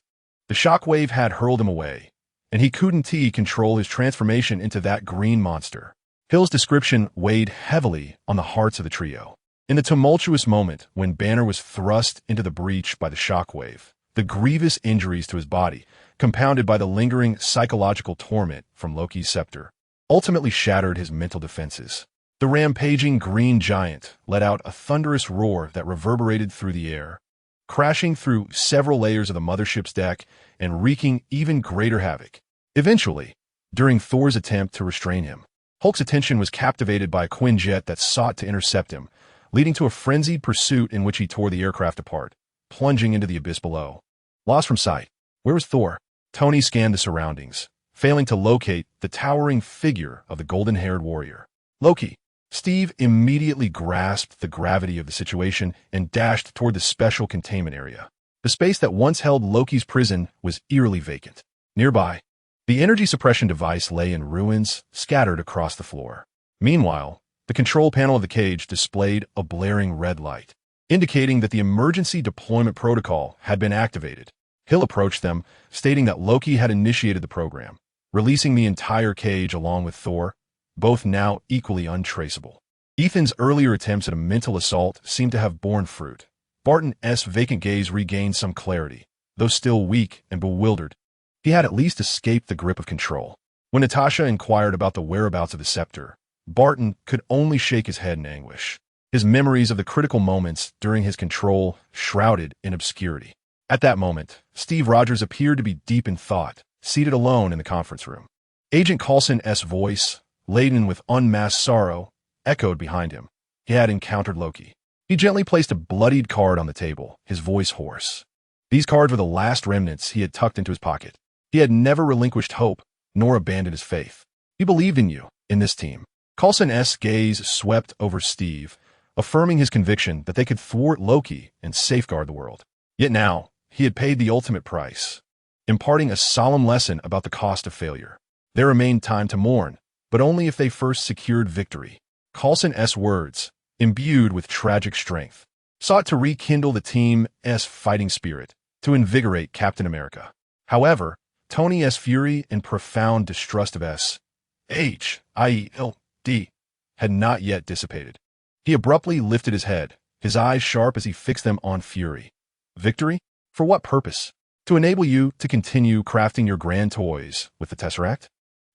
The shockwave had hurled him away, and he couldn't control his transformation into that green monster. Hill's description weighed heavily on the hearts of the trio. In the tumultuous moment when Banner was thrust into the breach by the shockwave, the grievous injuries to his body, compounded by the lingering psychological torment from Loki's scepter, ultimately shattered his mental defenses. The rampaging green giant let out a thunderous roar that reverberated through the air, crashing through several layers of the mothership's deck and wreaking even greater havoc. Eventually, during Thor's attempt to restrain him, Hulk's attention was captivated by a Quinjet that sought to intercept him, leading to a frenzied pursuit in which he tore the aircraft apart, plunging into the abyss below. Lost from sight, where was Thor? Tony scanned the surroundings, failing to locate the towering figure of the golden-haired warrior. Loki. Steve immediately grasped the gravity of the situation and dashed toward the special containment area. The space that once held Loki's prison was eerily vacant. Nearby, the energy suppression device lay in ruins, scattered across the floor. Meanwhile, the control panel of the cage displayed a blaring red light, indicating that the emergency deployment protocol had been activated. Hill approached them, stating that Loki had initiated the program, releasing the entire cage along with Thor, both now equally untraceable. Ethan's earlier attempts at a mental assault seemed to have borne fruit. Barton's vacant gaze regained some clarity, though still weak and bewildered. He had at least escaped the grip of control. When Natasha inquired about the whereabouts of the scepter, Barton could only shake his head in anguish, his memories of the critical moments during his control shrouded in obscurity. At that moment, Steve Rogers appeared to be deep in thought, seated alone in the conference room. Agent Coulson's voice, laden with unmasked sorrow, echoed behind him. He had encountered Loki. He gently placed a bloodied card on the table, his voice hoarse. These cards were the last remnants he had tucked into his pocket. He had never relinquished hope, nor abandoned his faith. He believed in you, in this team. Coulson's gaze swept over Steve, affirming his conviction that they could thwart Loki and safeguard the world. Yet now, he had paid the ultimate price, imparting a solemn lesson about the cost of failure. There remained time to mourn, but only if they first secured victory. Coulson's words, imbued with tragic strength, sought to rekindle the team's fighting spirit, to invigorate Captain America. However, Tony's fury and profound distrust of S.H.I.E.L.D. had not yet dissipated. He abruptly lifted his head, his eyes sharp as he fixed them on Fury. Victory? For what purpose? To enable you to continue crafting your grand toys with the Tesseract?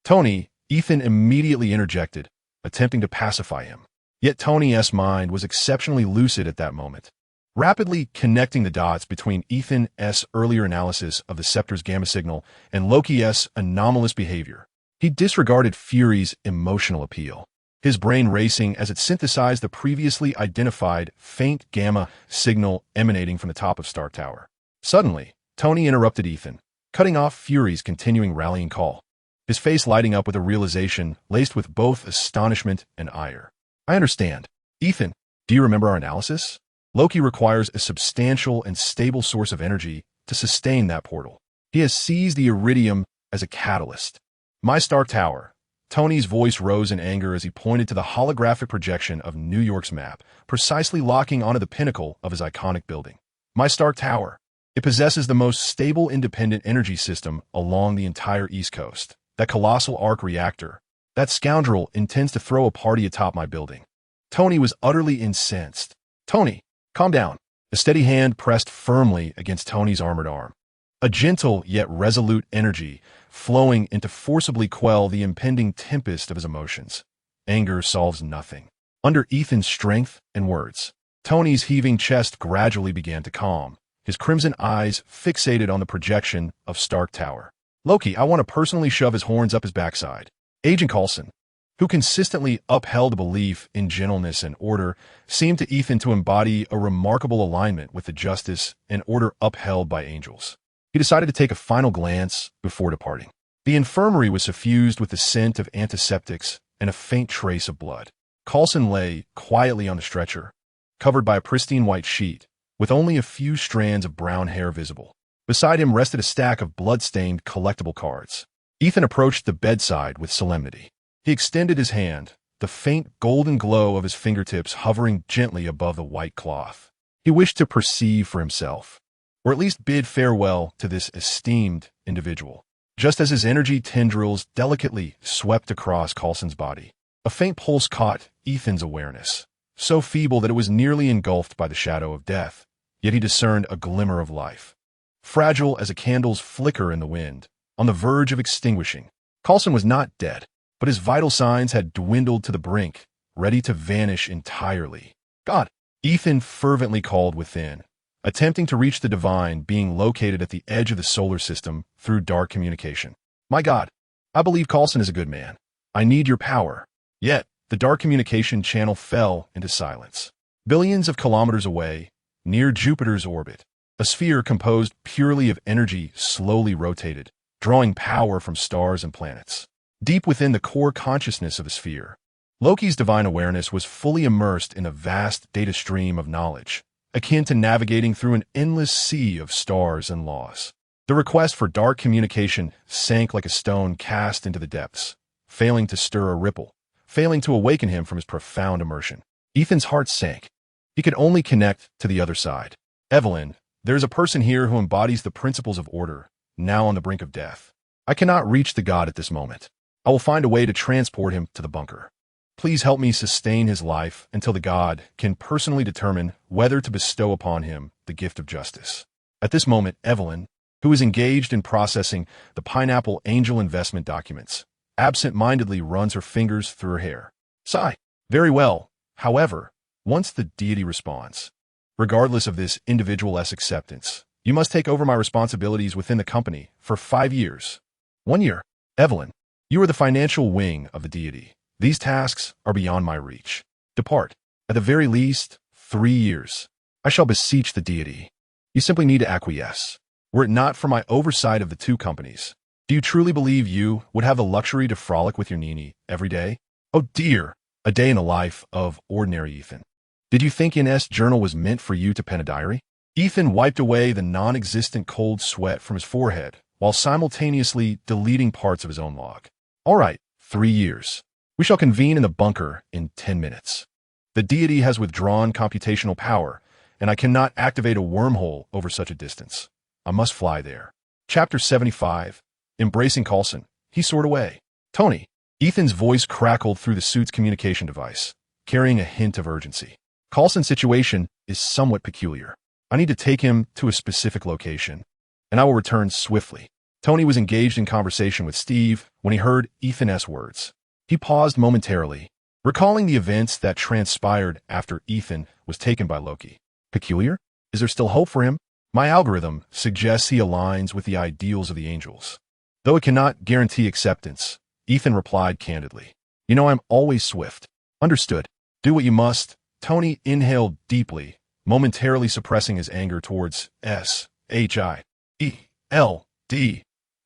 Tony, Ethan immediately interjected, attempting to pacify him. Yet Tony's mind was exceptionally lucid at that moment, rapidly connecting the dots between Ethan's earlier analysis of the scepter's gamma signal and Loki's anomalous behavior. He disregarded Fury's emotional appeal, his brain racing as it synthesized the previously identified faint gamma signal emanating from the top of Stark Tower. Suddenly, Tony interrupted Ethan, cutting off Fury's continuing rallying call, his face lighting up with a realization laced with both astonishment and ire. I understand. Ethan, do you remember our analysis? Loki requires a substantial and stable source of energy to sustain that portal. He has seized the iridium as a catalyst. My Stark Tower. Tony's voice rose in anger as he pointed to the holographic projection of New York's map, precisely locking onto the pinnacle of his iconic building. My Stark Tower. It possesses the most stable independent energy system along the entire East Coast. That colossal arc reactor. That scoundrel intends to throw a party atop my building. Tony was utterly incensed. Tony, calm down. A steady hand pressed firmly against Tony's armored arm. A gentle yet resolute energy flowing in to forcibly quell the impending tempest of his emotions. Anger solves nothing. Under Ethan's strength and words, Tony's heaving chest gradually began to calm, his crimson eyes fixated on the projection of Stark Tower. Loki, I want to personally shove his horns up his backside. Agent Coulson, who consistently upheld a belief in gentleness and order, seemed to Ethan to embody a remarkable alignment with the justice and order upheld by angels. He decided to take a final glance before departing. The infirmary was suffused with the scent of antiseptics and a faint trace of blood. Coulson lay quietly on the stretcher, covered by a pristine white sheet, with only a few strands of brown hair visible. Beside him rested a stack of blood-stained collectible cards. Ethan approached the bedside with solemnity. He extended his hand, the faint golden glow of his fingertips hovering gently above the white cloth. He wished to perceive for himself, or at least bid farewell to this esteemed individual. Just as his energy tendrils delicately swept across Coulson's body, a faint pulse caught Ethan's awareness, so feeble that it was nearly engulfed by the shadow of death, yet he discerned a glimmer of life. Fragile as a candle's flicker in the wind, on the verge of extinguishing, Coulson was not dead, but his vital signs had dwindled to the brink, ready to vanish entirely. God, Ethan fervently called within, attempting to reach the divine being located at the edge of the solar system through dark communication. My God, I believe Coulson is a good man. I need your power. Yet, the dark communication channel fell into silence. Billions of kilometers away, near Jupiter's orbit, a sphere composed purely of energy slowly rotated, drawing power from stars and planets. Deep within the core consciousness of the sphere, Loki's divine awareness was fully immersed in a vast data stream of knowledge, akin to navigating through an endless sea of stars and laws. The request for dark communication sank like a stone cast into the depths, failing to stir a ripple, failing to awaken him from his profound immersion. Ethan's heart sank. He could only connect to the other side. Evelyn, there is a person here who embodies the principles of order, now on the brink of death. I cannot reach the god at this moment. I will find a way to transport him to the bunker. Please help me sustain his life until the god can personally determine whether to bestow upon him the gift of justice. At this moment, Evelyn, who is engaged in processing the Pineapple Angel investment documents, absent-mindedly runs her fingers through her hair. Sigh. Very well. However, once the deity responds, regardless of this individual's acceptance, you must take over my responsibilities within the company for 5 years. 1 year. Evelyn, you are the financial wing of the deity. These tasks are beyond my reach. Depart. At the very least, 3 years. I shall beseech the deity. You simply need to acquiesce. Were it not for my oversight of the two companies, do you truly believe you would have the luxury to frolic with your Nini every day? Oh dear, a day in the life of ordinary Ethan. Did you think NS Journal was meant for you to pen a diary? Ethan wiped away the non-existent cold sweat from his forehead while simultaneously deleting parts of his own log. All right, 3 years. We shall convene in the bunker in 10 minutes. The deity has withdrawn computational power, and I cannot activate a wormhole over such a distance. I must fly there. Chapter 75. Embracing Coulson. He soared away. Tony. Ethan's voice crackled through the suit's communication device, carrying a hint of urgency. Coulson's situation is somewhat peculiar. I need to take him to a specific location, and I will return swiftly. Tony was engaged in conversation with Steve when he heard Ethan's words. He paused momentarily, recalling the events that transpired after Ethan was taken by Loki. Peculiar? Is there still hope for him? My algorithm suggests he aligns with the ideals of the angels. Though it cannot guarantee acceptance, Ethan replied candidly. You know I'm always swift. Understood. Do what you must. Tony inhaled deeply, momentarily suppressing his anger towards SHIELD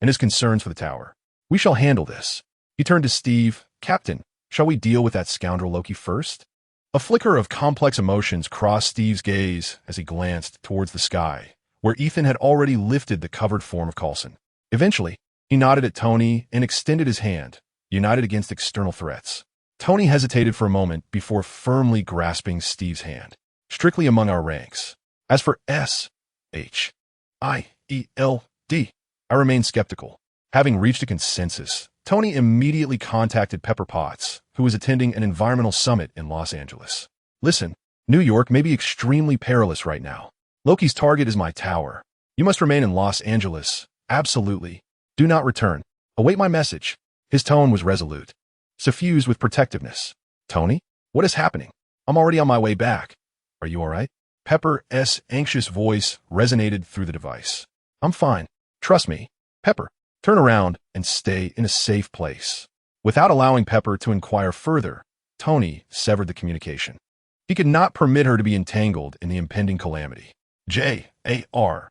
and his concerns for the tower. We shall handle this. He turned to Steve. Captain, shall we deal with that scoundrel Loki first? A flicker of complex emotions crossed Steve's gaze as he glanced towards the sky, where Ethan had already lifted the covered form of Coulson. Eventually, He nodded at Tony and extended his hand, united against external threats. Tony hesitated for a moment before firmly grasping Steve's hand. Strictly among our ranks. As for S-H-I-E-L-D, I remained skeptical. Having reached a consensus, Tony immediately contacted Pepper Potts, who was attending an environmental summit in Los Angeles. Listen, New York may be extremely perilous right now. Loki's target is my tower. You must remain in Los Angeles. Absolutely. Do not return. Await my message. His tone was resolute, suffused with protectiveness. Tony, what is happening? I'm already on my way back. Are you all right? Pepper's anxious voice resonated through the device. I'm fine. Trust me. Pepper, turn around and stay in a safe place. Without allowing Pepper to inquire further, Tony severed the communication. He could not permit her to be entangled in the impending calamity. JARVIS.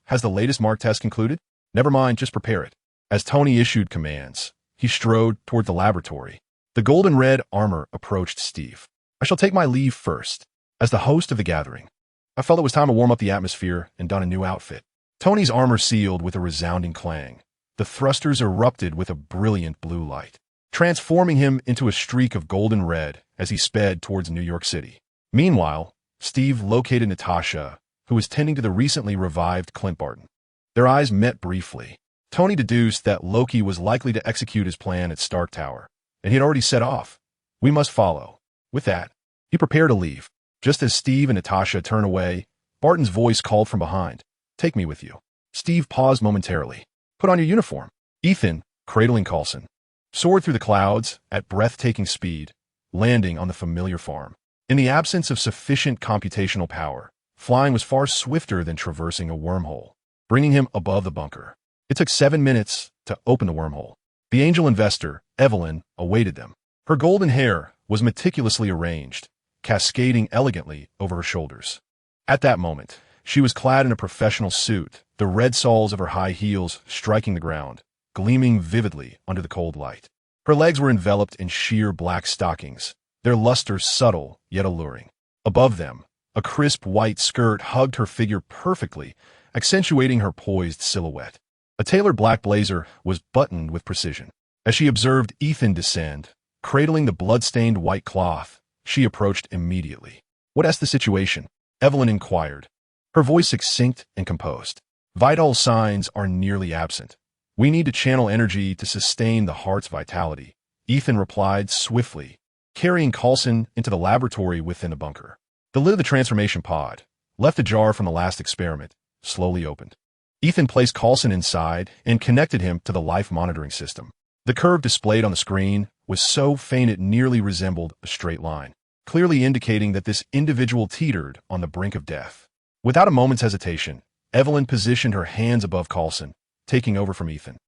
Has the latest mark test concluded? Never mind, just prepare it. As Tony issued commands, he strode toward the laboratory. The golden red armor approached Steve. I shall take my leave first. As the host of the gathering, I felt it was time to warm up the atmosphere and don a new outfit. Tony's armor sealed with a resounding clang. The thrusters erupted with a brilliant blue light, transforming him into a streak of golden red as he sped towards New York City. Meanwhile, Steve located Natasha, who was tending to the recently revived Clint Barton. Their eyes met briefly. Tony deduced that Loki was likely to execute his plan at Stark Tower, and he had already set off. We must follow. With that, he prepared to leave. Just as Steve and Natasha turned away, Barton's voice called from behind. Take me with you. Steve paused momentarily. Put on your uniform. Ethan, cradling Coulson, soared through the clouds at breathtaking speed, landing on the familiar farm. In the absence of sufficient computational power, flying was far swifter than traversing a wormhole, bringing him above the bunker. It took 7 minutes to open the wormhole. The angel investor, Evelyn, awaited them. Her golden hair was meticulously arranged, cascading elegantly over her shoulders. At that moment, she was clad in a professional suit, the red soles of her high heels striking the ground, gleaming vividly under the cold light. Her legs were enveloped in sheer black stockings, their luster subtle yet alluring. Above them, a crisp white skirt hugged her figure perfectly, accentuating her poised silhouette. A tailored black blazer was buttoned with precision. As she observed Ethan descend, cradling the blood-stained white cloth, she approached immediately. What's the situation? Evelyn inquired, her voice succinct and composed. Vital signs are nearly absent. We need to channel energy to sustain the heart's vitality, Ethan replied swiftly, carrying Coulson into the laboratory within the bunker. The lid of the transformation pod, left ajar from the last experiment, slowly opened. Ethan placed Coulson inside and connected him to the life monitoring system. The curve displayed on the screen was so faint it nearly resembled a straight line, clearly indicating that this individual teetered on the brink of death. Without a moment's hesitation, Evelyn positioned her hands above Coulson, taking over from Ethan.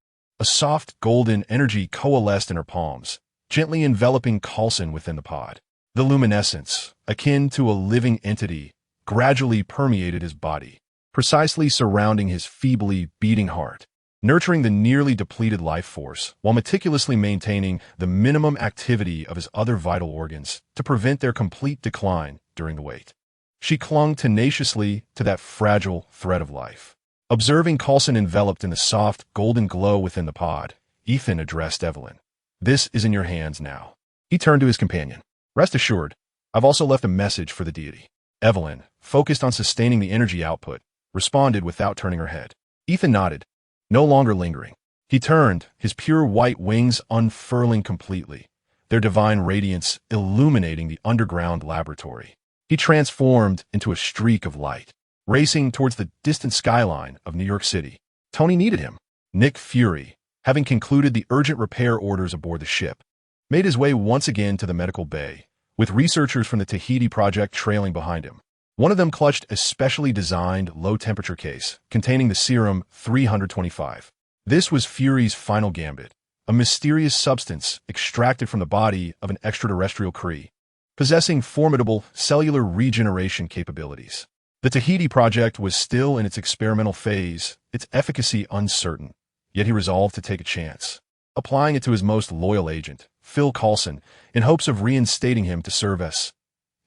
A soft, golden energy coalesced in her palms, gently enveloping Coulson within the pod. The luminescence, akin to a living entity, gradually permeated his body, precisely surrounding his feebly beating heart, nurturing the nearly depleted life force while meticulously maintaining the minimum activity of his other vital organs to prevent their complete decline during the wait. She clung tenaciously to that fragile thread of life. Observing Coulson enveloped in the soft, golden glow within the pod, Ethan addressed Evelyn. This is in your hands now. He turned to his companion. Rest assured, I've also left a message for the deity. Evelyn, focused on sustaining the energy output, responded without turning her head. Ethan nodded, no longer lingering. He turned, his pure white wings unfurling completely, their divine radiance illuminating the underground laboratory. He transformed into a streak of light, racing towards the distant skyline of New York City. Tony needed him. Nick Fury, having concluded the urgent repair orders aboard the ship, made his way once again to the medical bay, with researchers from the Tahiti project trailing behind him. One of them clutched a specially designed low-temperature case containing the serum 325. This was Fury's final gambit, a mysterious substance extracted from the body of an extraterrestrial Kree, possessing formidable cellular regeneration capabilities. The Tahiti project was still in its experimental phase, its efficacy uncertain, yet he resolved to take a chance, applying it to his most loyal agent, Phil Coulson, in hopes of reinstating him to serve as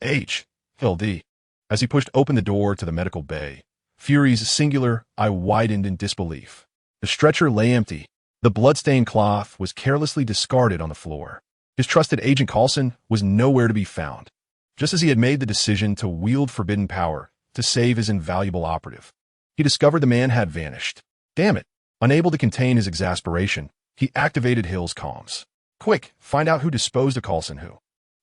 H.L.D. As he pushed open the door to the medical bay, Fury's singular eye widened in disbelief. The stretcher lay empty. The blood-stained cloth was carelessly discarded on the floor. His trusted agent Coulson was nowhere to be found, just as he had made the decision to wield forbidden power to save his invaluable operative. He discovered the man had vanished. Damn it! Unable to contain his exasperation, he activated Hill's comms. Quick, find out who disposed of Coulson.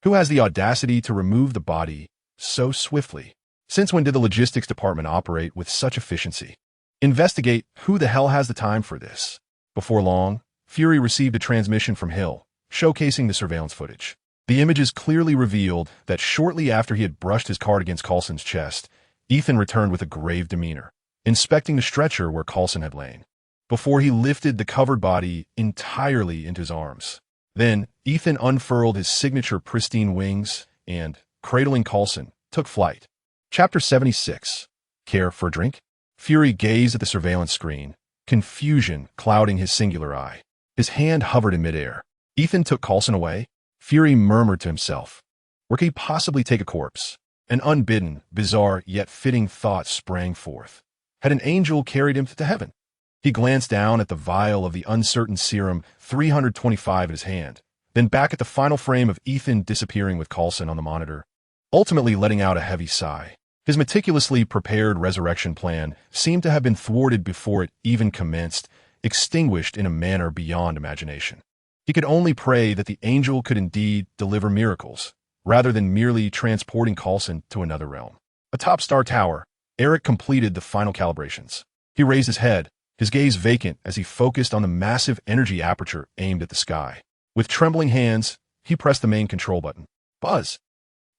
Who has the audacity to remove the body so swiftly? Since when did the logistics department operate with such efficiency? Investigate. Who the hell has the time for this? Before long, Fury received a transmission from Hill, showcasing the surveillance footage. The images clearly revealed that shortly after he had brushed his card against Coulson's chest, Ethan returned with a grave demeanor, inspecting the stretcher where Coulson had lain, before he lifted the covered body entirely into his arms. Then, Ethan unfurled his signature pristine wings and, cradling Coulson, took flight. Chapter 76. Care for a drink? Fury gazed at the surveillance screen, confusion clouding his singular eye. His hand hovered in midair. Ethan took Coulson away? Fury murmured to himself. Where could he possibly take a corpse? An unbidden, bizarre, yet fitting thought sprang forth. Had an angel carried him to heaven? He glanced down at the vial of the uncertain serum 325 in his hand, then back at the final frame of Ethan disappearing with Coulson on the monitor, ultimately letting out a heavy sigh. His meticulously prepared resurrection plan seemed to have been thwarted before it even commenced, extinguished in a manner beyond imagination. He could only pray that the angel could indeed deliver miracles, rather than merely transporting Coulson to another realm. Atop Star Tower, Eric completed the final calibrations. He raised his head, his gaze vacant as he focused on the massive energy aperture aimed at the sky. With trembling hands, he pressed the main control button. Buzz!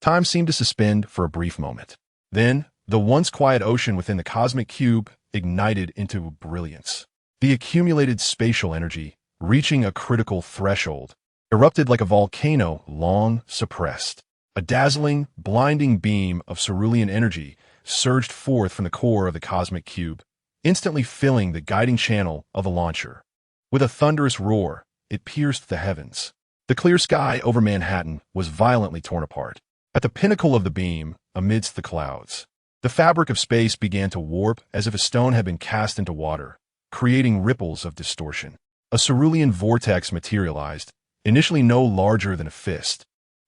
Time seemed to suspend for a brief moment. Then, the once quiet ocean within the cosmic cube ignited into brilliance. The accumulated spatial energy, reaching a critical threshold, erupted like a volcano long suppressed. A dazzling, blinding beam of cerulean energy surged forth from the core of the cosmic cube, instantly filling the guiding channel of the launcher. With a thunderous roar, it pierced the heavens. The clear sky over Manhattan was violently torn apart. At the pinnacle of the beam, amidst the clouds, the fabric of space began to warp as if a stone had been cast into water, creating ripples of distortion. A cerulean vortex materialized, initially no larger than a fist,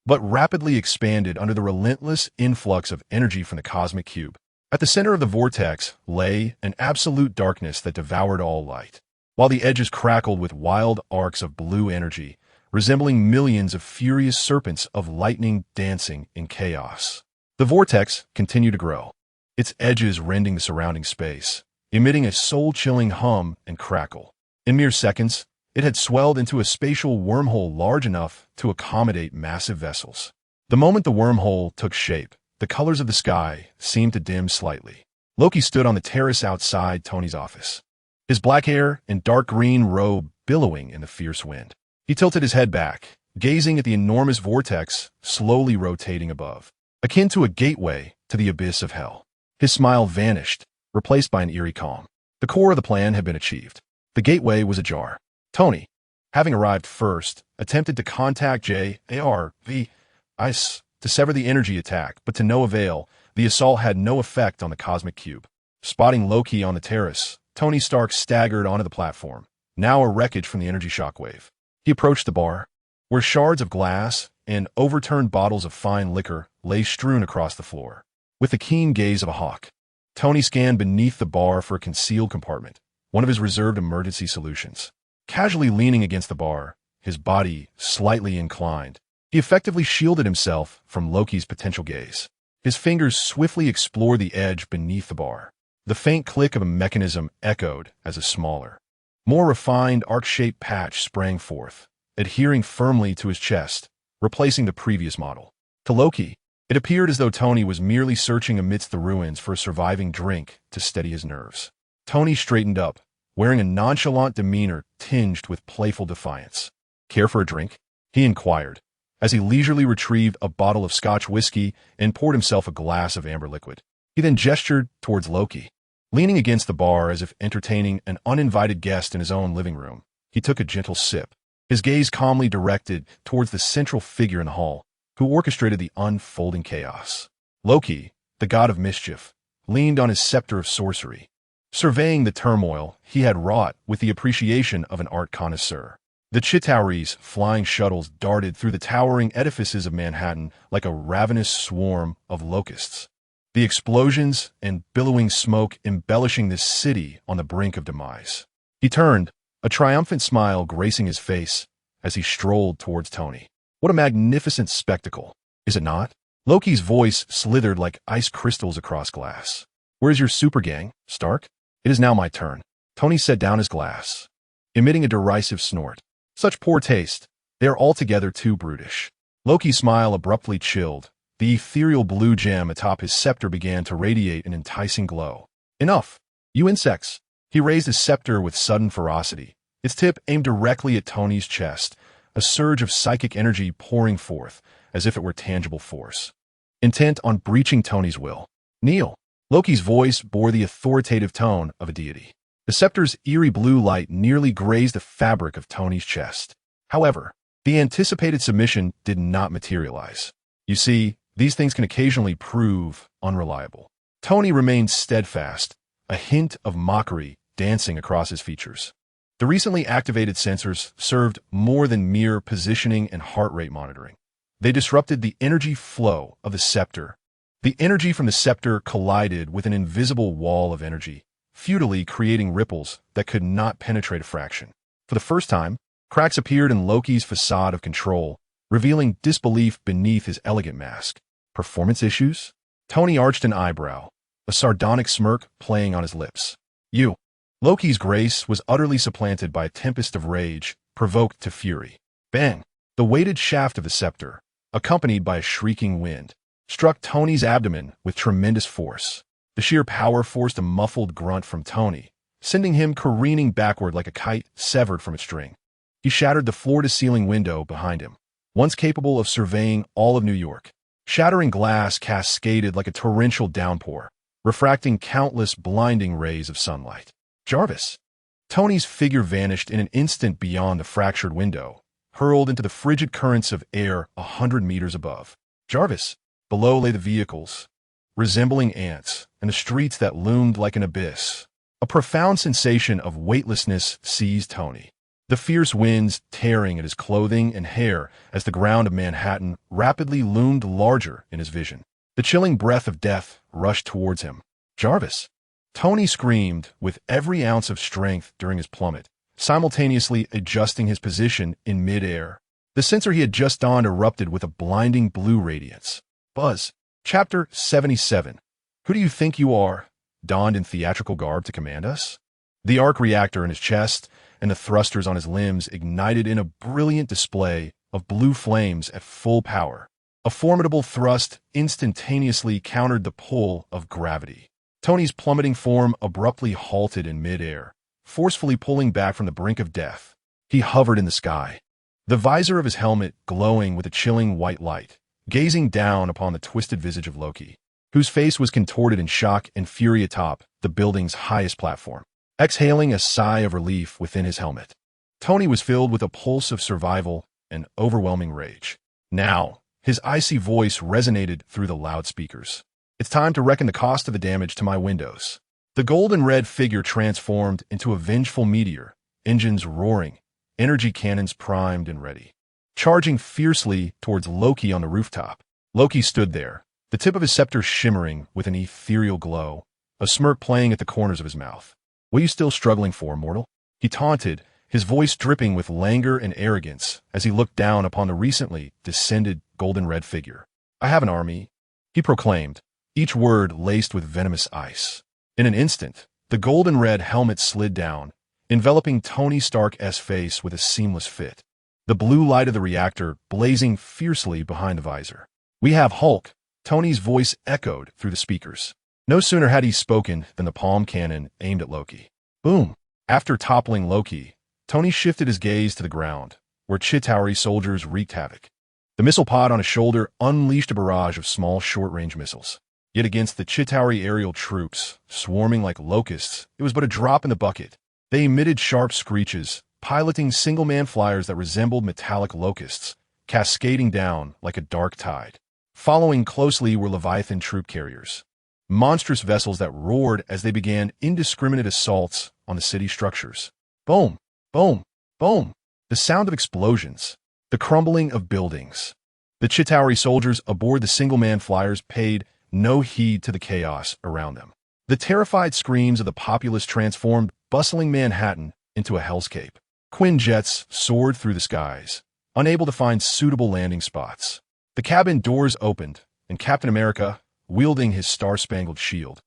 but rapidly expanded under the relentless influx of energy from the cosmic cube. At the center of the vortex lay an absolute darkness that devoured all light, while the edges crackled with wild arcs of blue energy, resembling millions of furious serpents of lightning dancing in chaos. The vortex continued to grow, its edges rending the surrounding space, emitting a soul-chilling hum and crackle. In mere seconds, it had swelled into a spatial wormhole large enough to accommodate massive vessels. The moment the wormhole took shape, the colors of the sky seemed to dim slightly. Loki stood on the terrace outside Tony's office, his black hair and dark green robe billowing in the fierce wind. He tilted his head back, gazing at the enormous vortex slowly rotating above, akin to a gateway to the abyss of hell. His smile vanished, replaced by an eerie calm. The core of the plan had been achieved. The gateway was ajar. Tony, having arrived first, attempted to contact J.A.R.V.I.S. to sever the energy attack, but to no avail. The assault had no effect on the cosmic cube. Spotting Loki on the terrace, Tony Stark staggered onto the platform, now a wreckage from the energy shockwave. He approached the bar, where shards of glass and overturned bottles of fine liquor lay strewn across the floor. With the keen gaze of a hawk, Tony scanned beneath the bar for a concealed compartment, one of his reserved emergency solutions. Casually leaning against the bar, his body slightly inclined, he effectively shielded himself from Loki's potential gaze. His fingers swiftly explored the edge beneath the bar. The faint click of a mechanism echoed as a smaller, more refined arc-shaped patch sprang forth, adhering firmly to his chest, replacing the previous model. To Loki, it appeared as though Tony was merely searching amidst the ruins for a surviving drink to steady his nerves. Tony straightened up, wearing a nonchalant demeanor tinged with playful defiance. "Care for a drink?" he inquired, as he leisurely retrieved a bottle of Scotch whiskey and poured himself a glass of amber liquid. He then gestured towards Loki. Leaning against the bar as if entertaining an uninvited guest in his own living room, he took a gentle sip, his gaze calmly directed towards the central figure in the hall, who orchestrated the unfolding chaos. Loki, the god of mischief, leaned on his scepter of sorcery, surveying the turmoil he had wrought with the appreciation of an art connoisseur. The Chitauri's flying shuttles darted through the towering edifices of Manhattan like a ravenous swarm of locusts. The explosions and billowing smoke embellishing this city on the brink of demise. He turned, a triumphant smile gracing his face as he strolled towards Tony. What a magnificent spectacle, is it not? Loki's voice slithered like ice crystals across glass. Where's your super gang, Stark? It is now my turn. Tony set down his glass, emitting a derisive snort. Such poor taste. They are altogether too brutish. Loki's smile abruptly chilled. The ethereal blue gem atop his scepter began to radiate an enticing glow. Enough! You insects! He raised his scepter with sudden ferocity, its tip aimed directly at Tony's chest, a surge of psychic energy pouring forth as if it were tangible force. Intent on breaching Tony's will. Kneel! Loki's voice bore the authoritative tone of a deity. The scepter's eerie blue light nearly grazed the fabric of Tony's chest. However, the anticipated submission did not materialize. You see, these things can occasionally prove unreliable. Tony remained steadfast, a hint of mockery dancing across his features. The recently activated sensors served more than mere positioning and heart rate monitoring. They disrupted the energy flow of the scepter. The energy from the scepter collided with an invisible wall of energy, futilely creating ripples that could not penetrate a fraction. For the first time, cracks appeared in Loki's facade of control, revealing disbelief beneath his elegant mask. Performance issues? Tony arched an eyebrow, a sardonic smirk playing on his lips. You. Loki's grace was utterly supplanted by a tempest of rage, provoked to fury. Bang! The weighted shaft of the scepter, accompanied by a shrieking wind, struck Tony's abdomen with tremendous force. The sheer power forced a muffled grunt from Tony, sending him careening backward like a kite severed from its string. He shattered the floor-to-ceiling window behind him, once capable of surveying all of New York. Shattering glass cascaded like a torrential downpour, refracting countless blinding rays of sunlight. Jarvis! Tony's figure vanished in an instant beyond the fractured window, hurled into the frigid currents of air 100 meters above. Jarvis! Below lay the vehicles, resembling ants, and the streets that loomed like an abyss. A profound sensation of weightlessness seized Tony, the fierce winds tearing at his clothing and hair as the ground of Manhattan rapidly loomed larger in his vision. The chilling breath of death rushed towards him. Jarvis! Tony screamed with every ounce of strength during his plummet, simultaneously adjusting his position in mid-air. The sensor he had just donned erupted with a blinding blue radiance. Buzz. Chapter 77. Who do you think you are, donned in theatrical garb to command us? The arc reactor in his chest and the thrusters on his limbs ignited in a brilliant display of blue flames at full power. A formidable thrust instantaneously countered the pull of gravity. Tony's plummeting form abruptly halted in mid-air, forcefully pulling back from the brink of death. He hovered in the sky, the visor of his helmet glowing with a chilling white light, gazing down upon the twisted visage of Loki, whose face was contorted in shock and fury atop the building's highest platform. Exhaling a sigh of relief within his helmet, Tony was filled with a pulse of survival and overwhelming rage. Now, his icy voice resonated through the loudspeakers. It's time to reckon the cost of the damage to my windows. The golden red figure transformed into a vengeful meteor, engines roaring, energy cannons primed and ready. Charging fiercely towards Loki on the rooftop. Loki stood there, the tip of his scepter shimmering with an ethereal glow, a smirk playing at the corners of his mouth. What are you still struggling for, mortal? He taunted, his voice dripping with languor and arrogance as he looked down upon the recently descended golden red figure. I have an army, he proclaimed, each word laced with venomous ice. In an instant, the golden red helmet slid down, enveloping Tony Stark's face with a seamless fit. The blue light of the reactor blazing fiercely behind the visor. We have Hulk, Tony's voice echoed through the speakers. No sooner had he spoken than the palm cannon aimed at Loki. Boom! After toppling Loki, Tony shifted his gaze to the ground, where Chitauri soldiers wreaked havoc. The missile pod on his shoulder unleashed a barrage of small short-range missiles. Yet against the Chitauri aerial troops, swarming like locusts, it was but a drop in the bucket. They emitted sharp screeches, piloting single-man flyers that resembled metallic locusts, cascading down like a dark tide. Following closely were Leviathan troop carriers. monstrous vessels that roared as they began indiscriminate assaults on the city structures. Boom, boom, boom. The sound of explosions, the crumbling of buildings. The Chitauri soldiers aboard the single-man flyers paid no heed to the chaos around them. The terrified screams of the populace transformed bustling Manhattan into a hellscape. Quinjets soared through the skies, unable to find suitable landing spots. The cabin doors opened, and Captain America, wielding his star-spangled shield,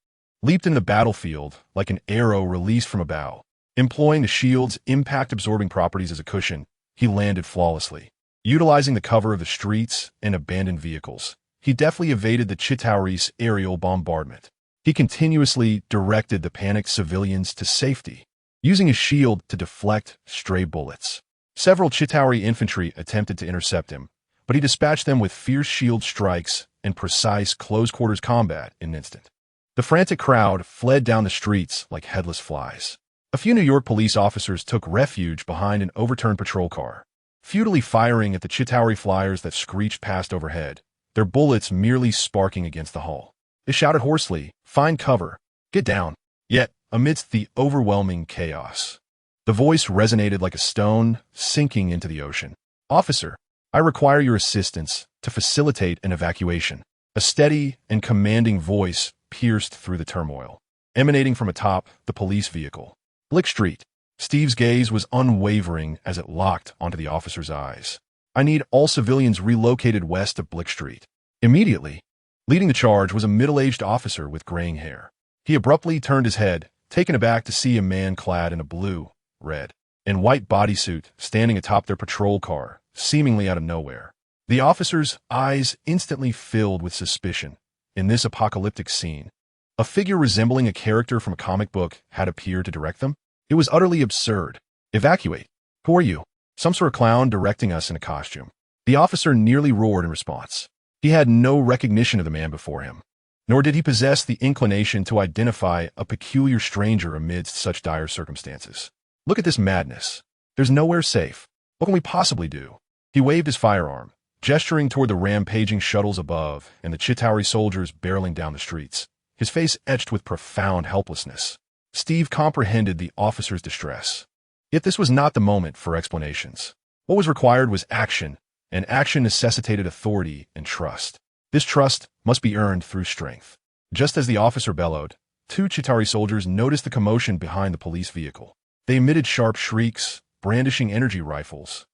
leaped into the battlefield like an arrow released from a bow. Employing the shield's impact-absorbing properties as a cushion, he landed flawlessly. Utilizing the cover of the streets and abandoned vehicles, he deftly evaded the Chitauri's aerial bombardment. He continuously directed the panicked civilians to safety, using his shield to deflect stray bullets. Several Chitauri infantry attempted to intercept him, but he dispatched them with fierce shield strikes and precise close-quarters combat in an instant. The frantic crowd fled down the streets like headless flies. A few New York police officers took refuge behind an overturned patrol car, futilely firing at the Chitauri flyers that screeched past overhead, their bullets merely sparking against the hull. They shouted hoarsely, "Find cover! Get down!" Yet, amidst the overwhelming chaos, the voice resonated like a stone sinking into the ocean. "Officer, I require your assistance to facilitate an evacuation." A steady and commanding voice pierced through the turmoil, emanating from atop the police vehicle. Blick Street. Steve's gaze was unwavering as it locked onto the officer's eyes. "I need all civilians relocated west of Blick Street immediately." Leading the charge was a middle-aged officer with graying hair. He abruptly turned his head, taken aback to see a man clad in a blue, red, and white bodysuit standing atop their patrol car, seemingly out of nowhere. The officer's eyes instantly filled with suspicion. In this apocalyptic scene, a figure resembling a character from a comic book had appeared to direct them. It was utterly absurd. "Evacuate. Who are you?" "Some sort of clown directing us in a costume." The officer nearly roared in response. He had no recognition of the man before him, nor did he possess the inclination to identify a peculiar stranger amidst such dire circumstances. "Look at this madness. There's nowhere safe. What can we possibly do?" He waved his firearm, gesturing toward the rampaging shuttles above and the Chitauri soldiers barreling down the streets, his face etched with profound helplessness. Steve comprehended the officer's distress. Yet this was not the moment for explanations. What was required was action, and action necessitated authority and trust. This trust must be earned through strength. Just as the officer bellowed, two Chitauri soldiers noticed the commotion behind the police vehicle. They emitted sharp shrieks, brandishing energy rifles,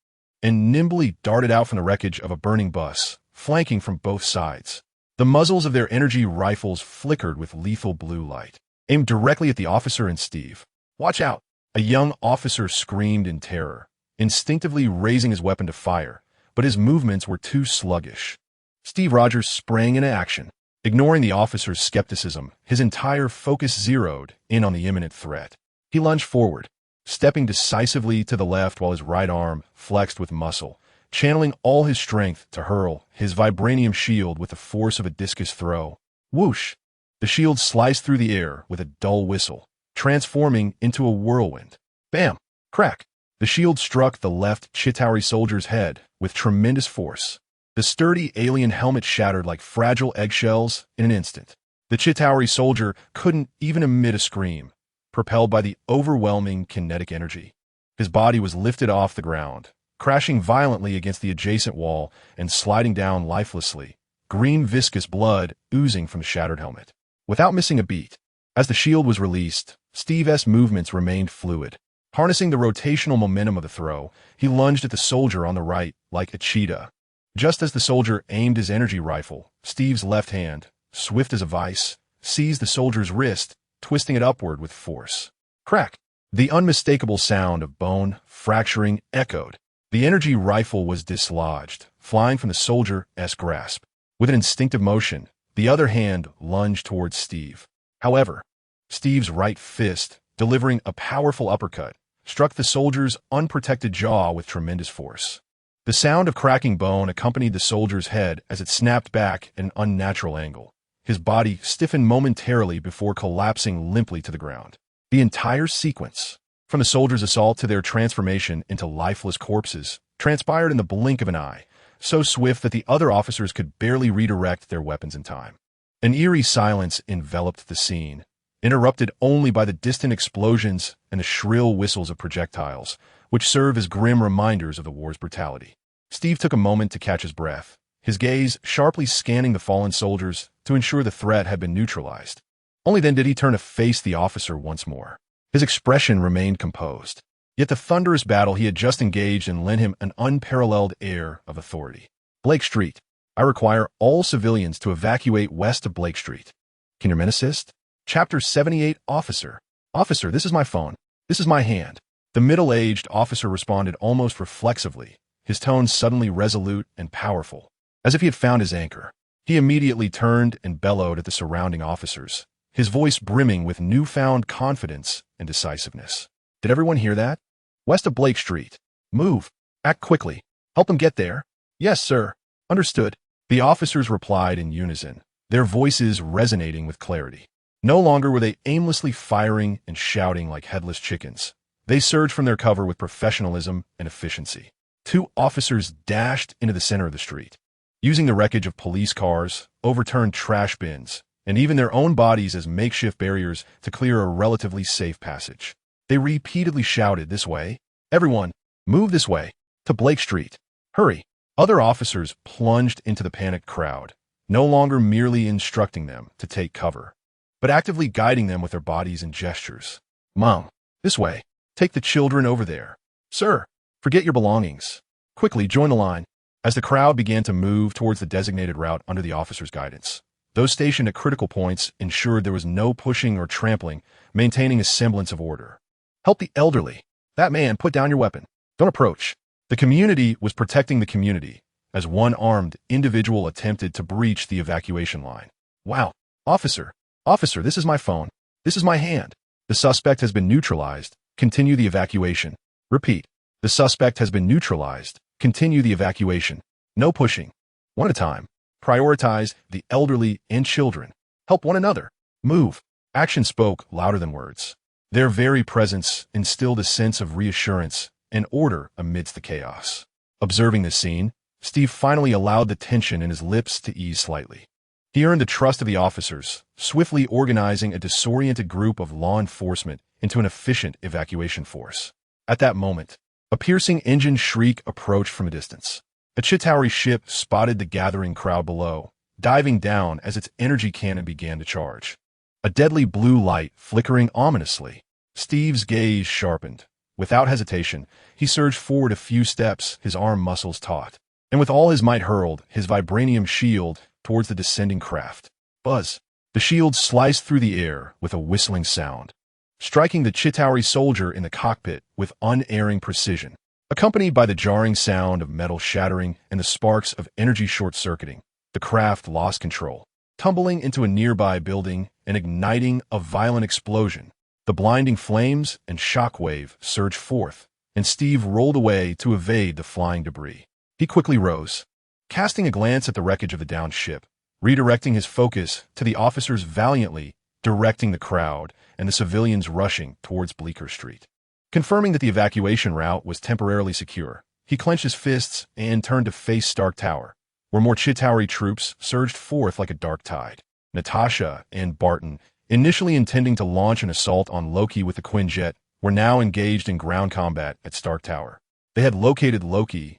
and nimbly darted out from the wreckage of a burning bus, flanking from both sides. The muzzles of their energy rifles flickered with lethal blue light, aimed directly at the officer and Steve. "Watch out!" A young officer screamed in terror, instinctively raising his weapon to fire, but his movements were too sluggish. Steve Rogers sprang into action. Ignoring the officer's skepticism, his entire focus zeroed in on the imminent threat. He lunged forward, stepping decisively to the left while his right arm flexed with muscle, channeling all his strength to hurl his vibranium shield with the force of a discus throw. Whoosh! The shield sliced through the air with a dull whistle, transforming into a whirlwind. Bam! Crack! The shield struck the left Chitauri soldier's head with tremendous force. The sturdy alien helmet shattered like fragile eggshells in an instant. The Chitauri soldier couldn't even emit a scream, propelled by the overwhelming kinetic energy. His body was lifted off the ground, crashing violently against the adjacent wall and sliding down lifelessly, green viscous blood oozing from the shattered helmet. Without missing a beat, as the shield was released, Steve's movements remained fluid. Harnessing the rotational momentum of the throw, he lunged at the soldier on the right like a cheetah. Just as the soldier aimed his energy rifle, Steve's left hand, swift as a vice, seized the soldier's wrist, twisting it upward with force. Crack! The unmistakable sound of bone fracturing echoed. The energy rifle was dislodged, flying from the soldier's grasp. With an instinctive motion, the other hand lunged towards Steve. However, Steve's right fist, delivering a powerful uppercut, struck the soldier's unprotected jaw with tremendous force. The sound of cracking bone accompanied the soldier's head as it snapped back at an unnatural angle. His body stiffened momentarily before collapsing limply to the ground. The entire sequence, from the soldier's assault to their transformation into lifeless corpses, transpired in the blink of an eye, so swift that the other officers could barely redirect their weapons in time. An eerie silence enveloped the scene, interrupted only by the distant explosions and the shrill whistles of projectiles, which serve as grim reminders of the war's brutality. Steve took a moment to catch his breath, his gaze sharply scanning the fallen soldiers to ensure the threat had been neutralized. Only then did he turn to face the officer once more. His expression remained composed, yet the thunderous battle he had just engaged in lent him an unparalleled air of authority. Blake Street. I require all civilians to evacuate west of Blake Street. Can your men assist? Chapter 78. Officer. Officer, this is my phone. This is my hand. The middle-aged officer responded almost reflexively, his tone suddenly resolute and powerful, as if he had found his anchor. He immediately turned and bellowed at the surrounding officers, his voice brimming with newfound confidence and decisiveness. Did everyone hear that? West of Blake Street. Move. Act quickly. Help them get there. Yes, sir. Understood. The officers replied in unison, their voices resonating with clarity. No longer were they aimlessly firing and shouting like headless chickens. They surged from their cover with professionalism and efficiency. Two officers dashed into the center of the street, using the wreckage of police cars, overturned trash bins, and even their own bodies as makeshift barriers to clear a relatively safe passage. They repeatedly shouted, "This way! Everyone, move this way! To Blake Street! Hurry!" Other officers plunged into the panicked crowd, no longer merely instructing them to take cover, but actively guiding them with their bodies and gestures. "Mom, this way! Take the children over there! Sir, forget your belongings! Quickly join the line!" As the crowd began to move towards the designated route under the officer's guidance, those stationed at critical points ensured there was no pushing or trampling, maintaining a semblance of order. "Help the elderly! That man, put down your weapon! Don't approach!" The community was protecting the community, as one armed individual attempted to breach the evacuation line. "Wow! Officer! Officer, this is my phone. This is my hand. The suspect has been neutralized. Continue the evacuation. Repeat. The suspect has been neutralized. Continue the evacuation. No pushing. One at a time. Prioritize the elderly and children. Help one another. Move." Action spoke louder than words. Their very presence instilled a sense of reassurance and order amidst the chaos. Observing this scene, Steve finally allowed the tension in his lips to ease slightly. He earned the trust of the officers, swiftly organizing a disoriented group of law enforcement into an efficient evacuation force. At that moment, a piercing engine shriek approached from a distance. A Chitauri ship spotted the gathering crowd below, diving down as its energy cannon began to charge. A deadly blue light flickering ominously. Steve's gaze sharpened. Without hesitation, he surged forward a few steps, his arm muscles taut, and with all his might hurled his vibranium shield towards the descending craft. Buzz! The shield sliced through the air with a whistling sound, striking the Chitauri soldier in the cockpit with unerring precision. Accompanied by the jarring sound of metal shattering and the sparks of energy short-circuiting, the craft lost control, tumbling into a nearby building and igniting a violent explosion. The blinding flames and shockwave surged forth, and Steve rolled away to evade the flying debris. He quickly rose, casting a glance at the wreckage of the downed ship, redirecting his focus to the officers valiantly directing the crowd and the civilians rushing towards Bleecker Street. Confirming that the evacuation route was temporarily secure, he clenched his fists and turned to face Stark Tower, where more Chitauri troops surged forth like a dark tide. Natasha and Barton, initially intending to launch an assault on Loki with the Quinjet, were now engaged in ground combat at Stark Tower. They had located Loki,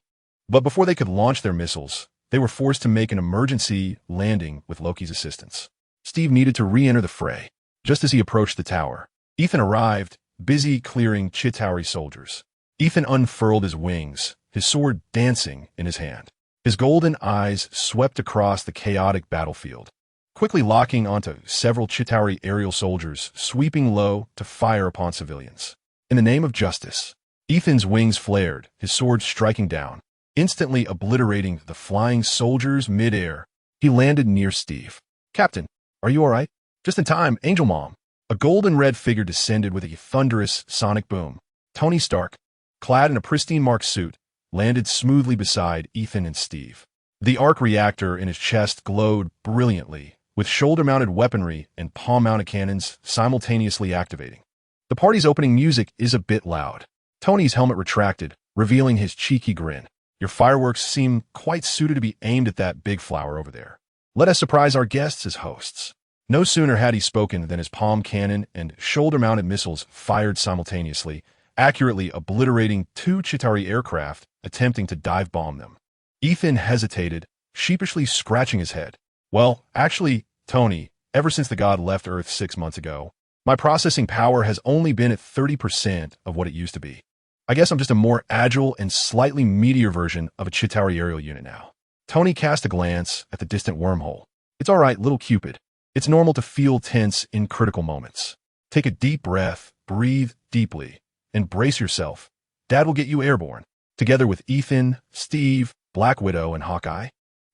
but before they could launch their missiles, they were forced to make an emergency landing with Loki's assistance. Steve needed to re-enter the fray. Just as he approached the tower, Ethan arrived, busy clearing Chitauri soldiers. Ethan unfurled his wings, his sword dancing in his hand. His golden eyes swept across the chaotic battlefield, quickly locking onto several Chitauri aerial soldiers, sweeping low to fire upon civilians. In the name of justice, Ethan's wings flared, his sword striking down, instantly obliterating the flying soldiers mid-air. He landed near Steve. "Captain, are you all right?" "Just in time, Angel Mom." A golden-red figure descended with a thunderous sonic boom. Tony Stark, clad in a pristine marked suit, landed smoothly beside Ethan and Steve. The arc reactor in his chest glowed brilliantly, with shoulder-mounted weaponry and palm-mounted cannons simultaneously activating. The party's opening music is a bit loud. Tony's helmet retracted, revealing his cheeky grin. "Your fireworks seem quite suited to be aimed at that big flower over there." Let us surprise our guests as hosts. No sooner had he spoken than his palm cannon and shoulder-mounted missiles fired simultaneously, accurately obliterating two Chitauri aircraft attempting to dive-bomb them. Ethan hesitated, sheepishly scratching his head. Well, actually, Tony, ever since the god left Earth 6 months ago, my processing power has only been at 30% of what it used to be. I guess I'm just a more agile and slightly meatier version of a Chitauri aerial unit now. Tony cast a glance at the distant wormhole. It's all right, little Cupid. It's normal to feel tense in critical moments. Take a deep breath, breathe deeply, and brace yourself. Dad will get you airborne. Together with Ethan, Steve, Black Widow, and Hawkeye,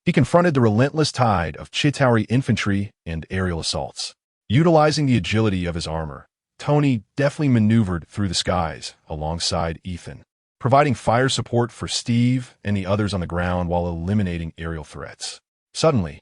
he confronted the relentless tide of Chitauri infantry and aerial assaults. Utilizing the agility of his armor, Tony deftly maneuvered through the skies alongside Ethan, providing fire support for Steve and the others on the ground while eliminating aerial threats. Suddenly,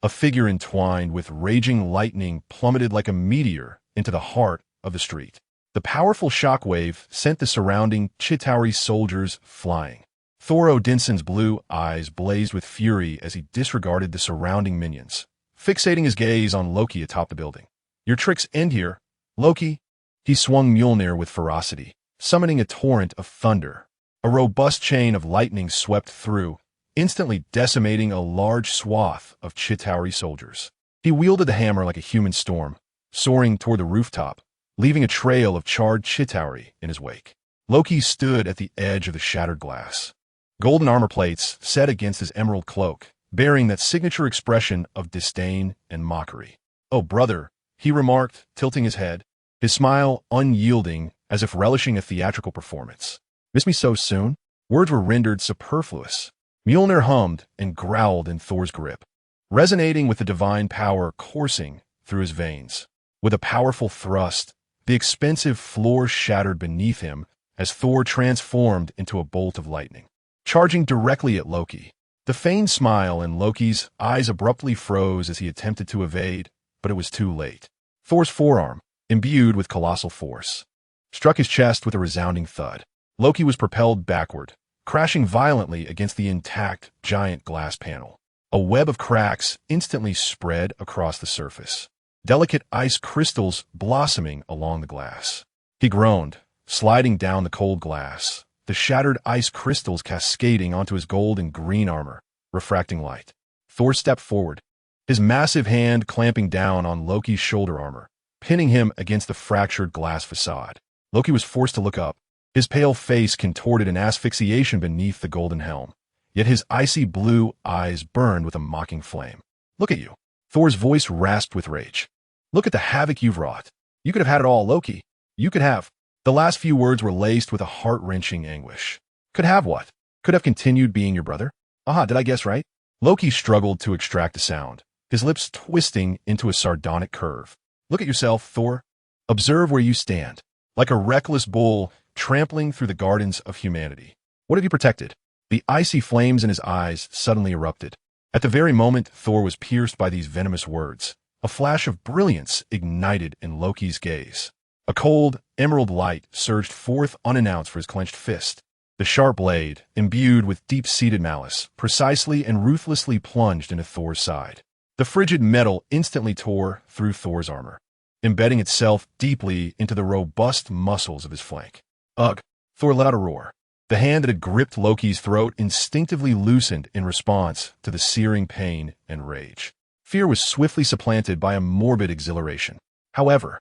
a figure entwined with raging lightning plummeted like a meteor into the heart of the street. The powerful shockwave sent the surrounding Chitauri soldiers flying. Thor Odinson's blue eyes blazed with fury as he disregarded the surrounding minions, fixating his gaze on Loki atop the building. Your tricks end here, Loki. He swung Mjolnir with ferocity, summoning a torrent of thunder. A robust chain of lightning swept through, instantly decimating a large swath of Chitauri soldiers. He wielded the hammer like a human storm, soaring toward the rooftop, leaving a trail of charred Chitauri in his wake. Loki stood at the edge of the shattered glass. Golden armor plates set against his emerald cloak, bearing that signature expression of disdain and mockery. "Oh, brother," he remarked, tilting his head, his smile unyielding as if relishing a theatrical performance. "Miss me so soon?" Words were rendered superfluous. Mjolnir hummed and growled in Thor's grip, resonating with the divine power coursing through his veins. With a powerful thrust, the expensive floor shattered beneath him as Thor transformed into a bolt of lightning, charging directly at Loki. The feigned smile in Loki's eyes abruptly froze as he attempted to evade, but it was too late. Thor's forearm, imbued with colossal force, struck his chest with a resounding thud. Loki was propelled backward, crashing violently against the intact giant glass panel. A web of cracks instantly spread across the surface, delicate ice crystals blossoming along the glass. He groaned, sliding down the cold glass, the shattered ice crystals cascading onto his gold and green armor, refracting light. Thor stepped forward, his massive hand clamping down on Loki's shoulder armor, pinning him against the fractured glass facade. Loki was forced to look up, his pale face contorted in asphyxiation beneath the golden helm, yet his icy blue eyes burned with a mocking flame. "Look at you." Thor's voice rasped with rage. "Look at the havoc you've wrought. You could have had it all, Loki. You could have." The last few words were laced with a heart-wrenching anguish. "Could have what? Could have continued being your brother? Aha, did I guess right?" Loki struggled to extract a sound, his lips twisting into a sardonic curve. "Look at yourself, Thor. Observe where you stand, like a reckless bull trampling through the gardens of humanity. What have you protected?" The icy flames in his eyes suddenly erupted. At the very moment Thor was pierced by these venomous words, a flash of brilliance ignited in Loki's gaze. A cold, emerald light surged forth unannounced for his clenched fist. The sharp blade, imbued with deep-seated malice, precisely and ruthlessly plunged into Thor's side. The frigid metal instantly tore through Thor's armor, embedding itself deeply into the robust muscles of his flank. "Ugh!" Thor let out a roar. The hand that had gripped Loki's throat instinctively loosened in response to the searing pain and rage. Fear was swiftly supplanted by a morbid exhilaration. However,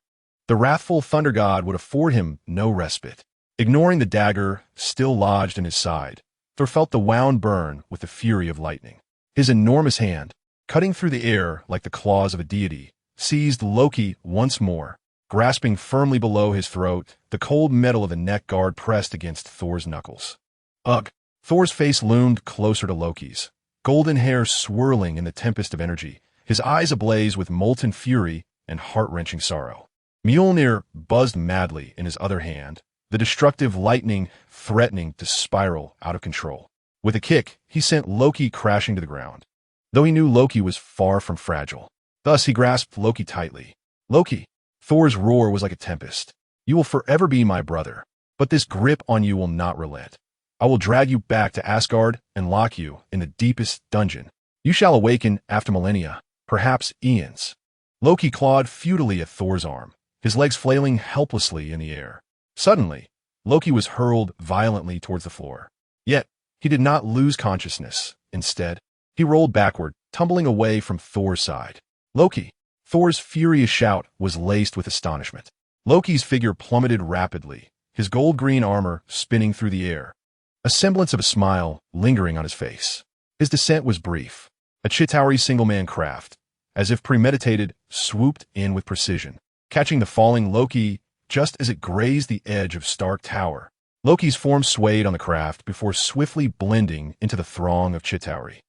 the wrathful thunder god would afford him no respite. Ignoring the dagger still lodged in his side, Thor felt the wound burn with the fury of lightning. His enormous hand, cutting through the air like the claws of a deity, seized Loki once more. Grasping firmly below his throat, the cold metal of the neck guard pressed against Thor's knuckles. "Ugh!" Thor's face loomed closer to Loki's, golden hair swirling in the tempest of energy, his eyes ablaze with molten fury and heart-wrenching sorrow. Mjolnir buzzed madly in his other hand, the destructive lightning threatening to spiral out of control. With a kick, he sent Loki crashing to the ground, though he knew Loki was far from fragile. Thus he grasped Loki tightly. "Loki!" Thor's roar was like a tempest. "You will forever be my brother, but this grip on you will not relent. I will drag you back to Asgard and lock you in the deepest dungeon. You shall awaken after millennia, perhaps Ian's. Loki clawed futilely at Thor's arm, his legs flailing helplessly in the air. Suddenly, Loki was hurled violently towards the floor. Yet, he did not lose consciousness. Instead, he rolled backward, tumbling away from Thor's side. Loki! Thor's furious shout was laced with astonishment. Loki's figure plummeted rapidly, his gold-green armor spinning through the air, a semblance of a smile lingering on his face. His descent was brief. A Chitauri single-man craft, as if premeditated, swooped in with precision, catching the falling Loki just as it grazed the edge of Stark Tower. Loki's form swayed on the craft before swiftly blending into the throng of Chitauri.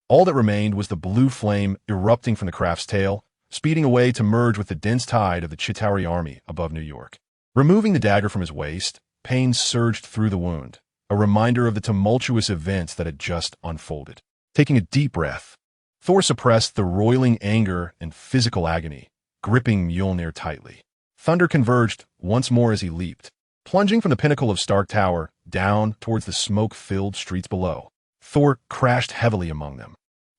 All that remained was the blue flame erupting from the craft's tail, speeding away to merge with the dense tide of the Chitauri army above New York. Removing the dagger from his waist, pain surged through the wound, a reminder of the tumultuous events that had just unfolded. Taking a deep breath, Thor suppressed the roiling anger and physical agony, gripping Mjolnir tightly. Thunder converged once more as he leaped, plunging from the pinnacle of Stark Tower down towards the smoke-filled streets below. Thor crashed heavily among them,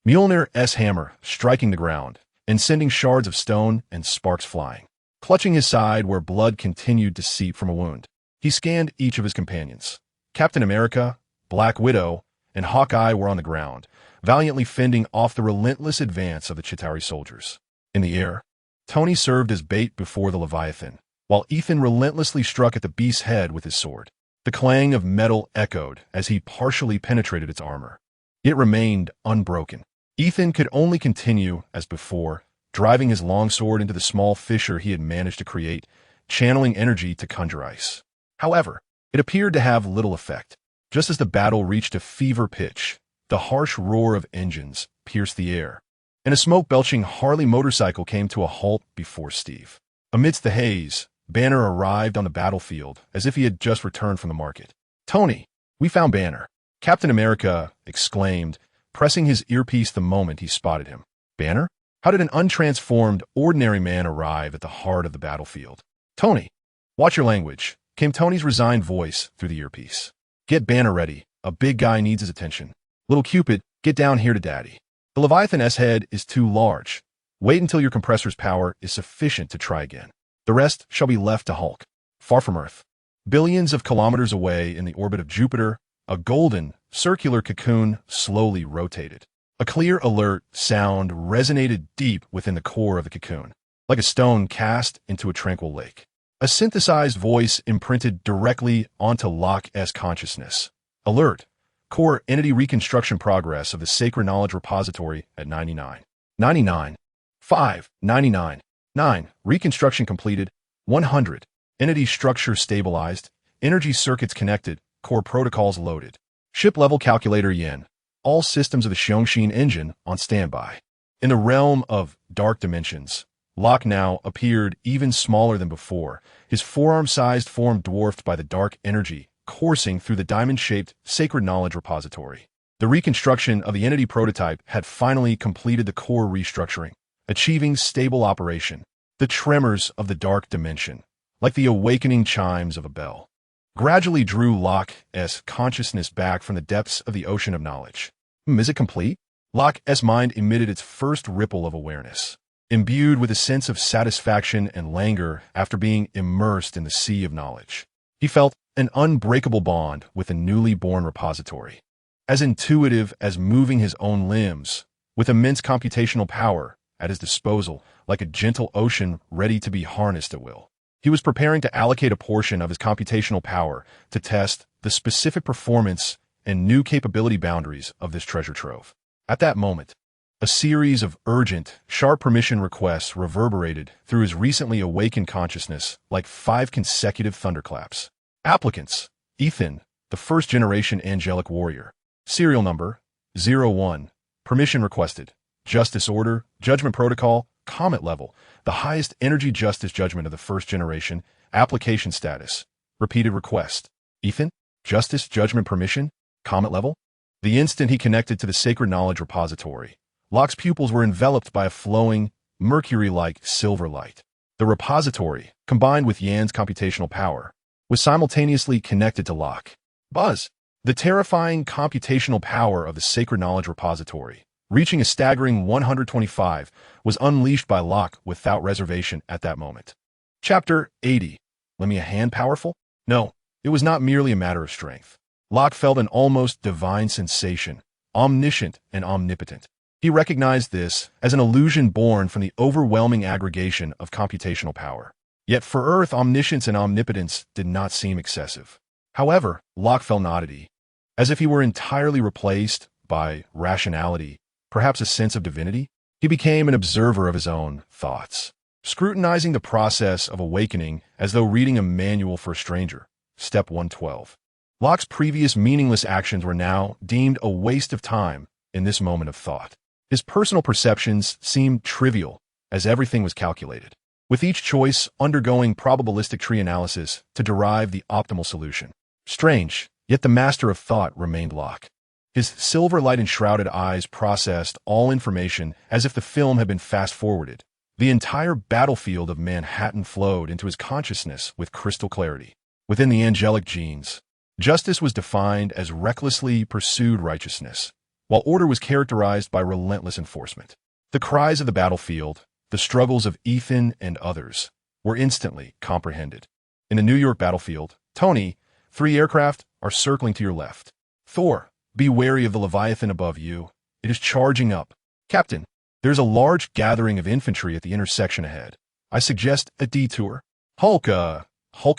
Mjolnir's hammer striking the ground and sending shards of stone and sparks flying. Clutching his side where blood continued to seep from a wound, he scanned each of his companions. Captain America, Black Widow, and Hawkeye were on the ground, valiantly fending off the relentless advance of the Chitauri soldiers. In the air, Tony served as bait before the Leviathan, while Ethan relentlessly struck at the beast's head with his sword. The clang of metal echoed as he partially penetrated its armor. It remained unbroken. Ethan could only continue, as before, driving his longsword into the small fissure he had managed to create, channeling energy to conjure ice. However, it appeared to have little effect. Just as the battle reached a fever pitch, the harsh roar of engines pierced the air, and a smoke-belching Harley motorcycle came to a halt before Steve. Amidst the haze, Banner arrived on the battlefield as if he had just returned from the market. "Tony, we found Banner," Captain America exclaimed, pressing his earpiece the moment he spotted him. "Banner? How did an untransformed, ordinary man arrive at the heart of the battlefield?" "Tony, watch your language," came Tony's resigned voice through the earpiece. "Get Banner ready. A big guy needs his attention. Little Cupid, get down here to Daddy. The Leviathan's head is too large. Wait until your compressor's power is sufficient to try again. The rest shall be left to Hulk." Far from Earth, billions of kilometers away in the orbit of Jupiter, a golden, circular cocoon slowly rotated. A clear, alert sound resonated deep within the core of the cocoon, like a stone cast into a tranquil lake. A synthesized voice imprinted directly onto Locke's consciousness. "Alert. Core entity reconstruction progress of the Sacred Knowledge Repository at 99. 99. 5. 99. 9. Reconstruction completed. 100. Entity structure stabilized. Energy circuits connected. Core protocols loaded. Ship level calculator Yen. All systems of the Xiongxin engine on standby." In the realm of dark dimensions, Locke now appeared even smaller than before, his forearm-sized form dwarfed by the dark energy coursing through the diamond-shaped Sacred Knowledge Repository. The reconstruction of the entity prototype had finally completed the core restructuring, achieving stable operation. The tremors of the dark dimension, like the awakening chimes of a bell, gradually drew Locke's consciousness back from the depths of the ocean of knowledge. Is it complete? Locke's mind emitted its first ripple of awareness, imbued with a sense of satisfaction and languor after being immersed in the sea of knowledge. He felt an unbreakable bond with the newly born repository, as intuitive as moving his own limbs, with immense computational power at his disposal, like a gentle ocean ready to be harnessed at will. He was preparing to allocate a portion of his computational power to test the specific performance and new capability boundaries of this treasure trove. At that moment, a series of urgent, sharp permission requests reverberated through his recently awakened consciousness like 5 consecutive thunderclaps. Applicants: Ethan, the first-generation angelic warrior. Serial number 01. Permission requested. Justice order, judgment protocol, comet level, the highest energy justice judgment of the first generation. Application status. Repeated request. Ethan, justice judgment permission, comet level. The instant he connected to the Sacred Knowledge Repository, Locke's pupils were enveloped by a flowing, mercury-like silver light. The repository, combined with Yan's computational power, was simultaneously connected to Locke. Buzz! The terrifying computational power of the Sacred Knowledge Repository reaching a staggering 125, was unleashed by Locke without reservation at that moment. Chapter 80. Lend me a hand, powerful? No, it was not merely a matter of strength. Locke felt an almost divine sensation, omniscient and omnipotent. He recognized this as an illusion born from the overwhelming aggregation of computational power. Yet for Earth, omniscience and omnipotence did not seem excessive. However, Locke felt an oddity, as if he were entirely replaced by rationality, perhaps a sense of divinity. He became an observer of his own thoughts, scrutinizing the process of awakening as though reading a manual for a stranger. Step 112. Locke's previous meaningless actions were now deemed a waste of time in this moment of thought. His personal perceptions seemed trivial, as everything was calculated, with each choice undergoing probabilistic tree analysis to derive the optimal solution. Strange, yet the master of thought remained Locke. His silver light-enshrouded eyes processed all information as if the film had been fast-forwarded. The entire battlefield of Manhattan flowed into his consciousness with crystal clarity. Within the angelic genes, justice was defined as recklessly pursued righteousness, while order was characterized by relentless enforcement. The cries of the battlefield, the struggles of Ethan and others, were instantly comprehended. In the New York battlefield, Tony, 3 aircraft are circling to your left. Thor, be wary of the Leviathan above you. It is charging up. Captain, there's a large gathering of infantry at the intersection ahead. I suggest a detour. Hulk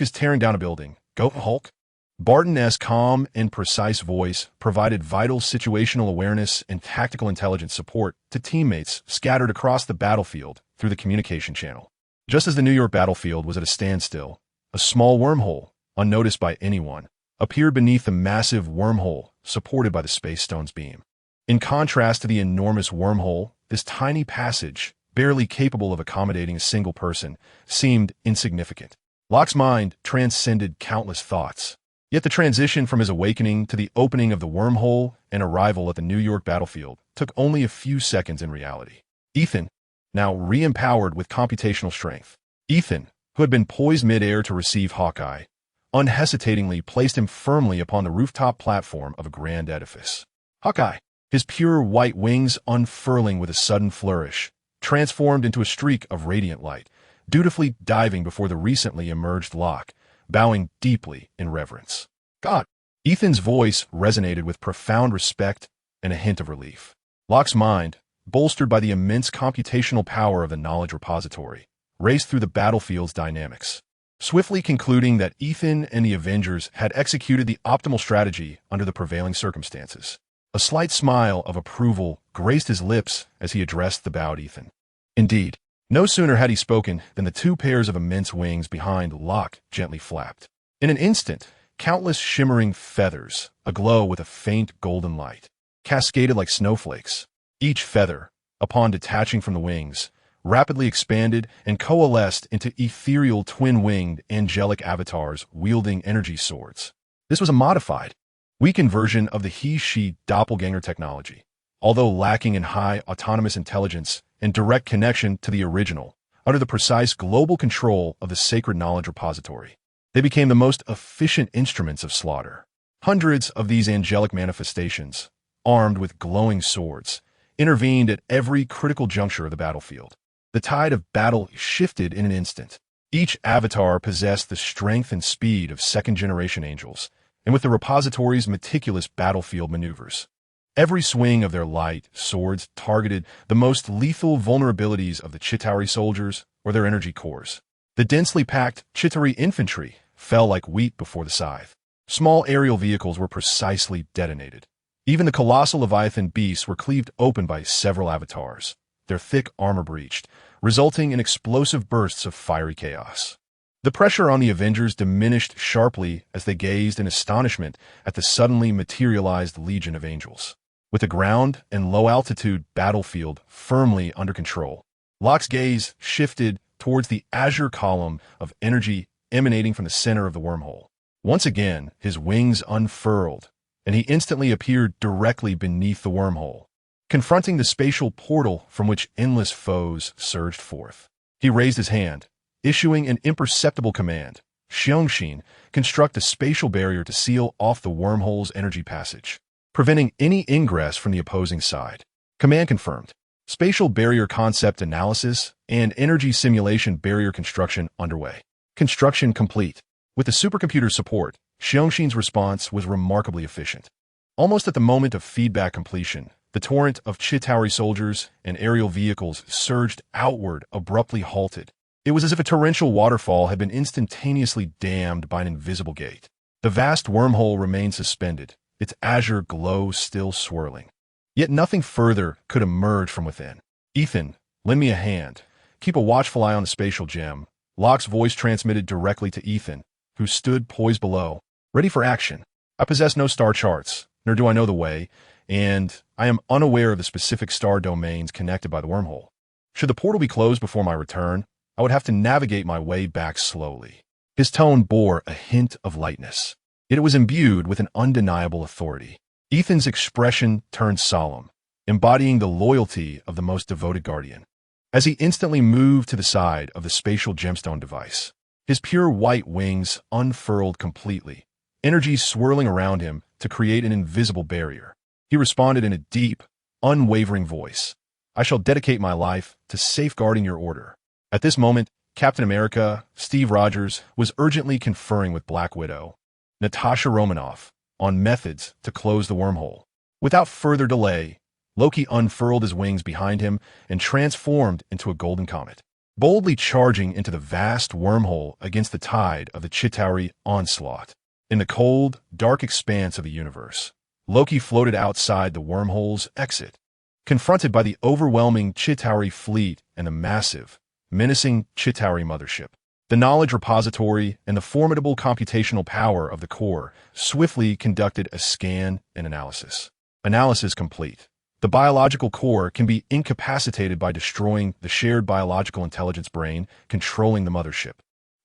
is tearing down a building. Go, Hulk. Barton's calm and precise voice provided vital situational awareness and tactical intelligence support to teammates scattered across the battlefield through the communication channel. Just as the New York battlefield was at a standstill, a small wormhole, unnoticed by anyone, appeared beneath the massive wormhole supported by the Space Stone's beam. In contrast to the enormous wormhole, this tiny passage, barely capable of accommodating a single person, seemed insignificant. Locke's mind transcended countless thoughts. Yet the transition from his awakening to the opening of the wormhole and arrival at the New York battlefield took only a few seconds in reality. Ethan, now re-empowered with computational strength. Ethan, who had been poised mid-air to receive Hawkeye, unhesitatingly placed him firmly upon the rooftop platform of a grand edifice. Hawkeye, his pure white wings unfurling with a sudden flourish, transformed into a streak of radiant light, dutifully diving before the recently emerged Locke, bowing deeply in reverence. God! Ethan's voice resonated with profound respect and a hint of relief. Locke's mind, bolstered by the immense computational power of the knowledge repository, raced through the battlefield's dynamics, swiftly concluding that Ethan and the Avengers had executed the optimal strategy under the prevailing circumstances. A slight smile of approval graced his lips as he addressed the bowed Ethan. Indeed, no sooner had he spoken than the 2 pairs of immense wings behind Locke gently flapped. In an instant, countless shimmering feathers, aglow with a faint golden light, cascaded like snowflakes. Each feather, upon detaching from the wings, rapidly expanded and coalesced into ethereal twin-winged angelic avatars wielding energy swords. This was a modified, weakened version of the he-she doppelganger technology. Although lacking in high autonomous intelligence and direct connection to the original, under the precise global control of the sacred knowledge repository, they became the most efficient instruments of slaughter. Hundreds of these angelic manifestations, armed with glowing swords, intervened at every critical juncture of the battlefield. The tide of battle shifted in an instant. Each avatar possessed the strength and speed of second-generation angels, and with the repository's meticulous battlefield maneuvers. Every swing of their light swords targeted the most lethal vulnerabilities of the Chitauri soldiers or their energy cores. The densely packed Chitauri infantry fell like wheat before the scythe. Small aerial vehicles were precisely detonated. Even the colossal Leviathan beasts were cleaved open by several avatars, their thick armor breached, resulting in explosive bursts of fiery chaos. The pressure on the Avengers diminished sharply as they gazed in astonishment at the suddenly materialized legion of angels. With the ground and low-altitude battlefield firmly under control, Locke's gaze shifted towards the azure column of energy emanating from the center of the wormhole. Once again, his wings unfurled, and he instantly appeared directly beneath the wormhole, confronting the spatial portal from which endless foes surged forth. He raised his hand, issuing an imperceptible command. Xiongxin, construct a spatial barrier to seal off the wormhole's energy passage, preventing any ingress from the opposing side. Command confirmed. Spatial barrier concept analysis and energy simulation barrier construction underway. Construction complete. With the supercomputer's support, Xiongxin's response was remarkably efficient. Almost at the moment of feedback completion, the torrent of Chitauri soldiers and aerial vehicles surged outward, abruptly halted. It was as if a torrential waterfall had been instantaneously dammed by an invisible gate. The vast wormhole remained suspended, its azure glow still swirling. Yet nothing further could emerge from within. "Ethan, lend me a hand. Keep a watchful eye on the spatial gem." Locke's voice transmitted directly to Ethan, who stood poised below, ready for action. "I possess no star charts, nor do I know the way, and I am unaware of the specific star domains connected by the wormhole. Should the portal be closed before my return, I would have to navigate my way back slowly." His tone bore a hint of lightness, yet it was imbued with an undeniable authority. Ethan's expression turned solemn, embodying the loyalty of the most devoted guardian. As he instantly moved to the side of the spatial gemstone device, his pure white wings unfurled completely, energy swirling around him to create an invisible barrier. He responded in a deep, unwavering voice, "I shall dedicate my life to safeguarding your order." At this moment, Captain America, Steve Rogers, was urgently conferring with Black Widow, Natasha Romanoff, on methods to close the wormhole. Without further delay, Loki unfurled his wings behind him and transformed into a golden comet, boldly charging into the vast wormhole against the tide of the Chitauri onslaught. In the cold, dark expanse of the universe, Loki floated outside the wormhole's exit, confronted by the overwhelming Chitauri fleet and the massive, menacing Chitauri mothership. The knowledge repository and the formidable computational power of the core swiftly conducted a scan and analysis. Analysis complete. The biological core can be incapacitated by destroying the shared biological intelligence brain controlling the mothership.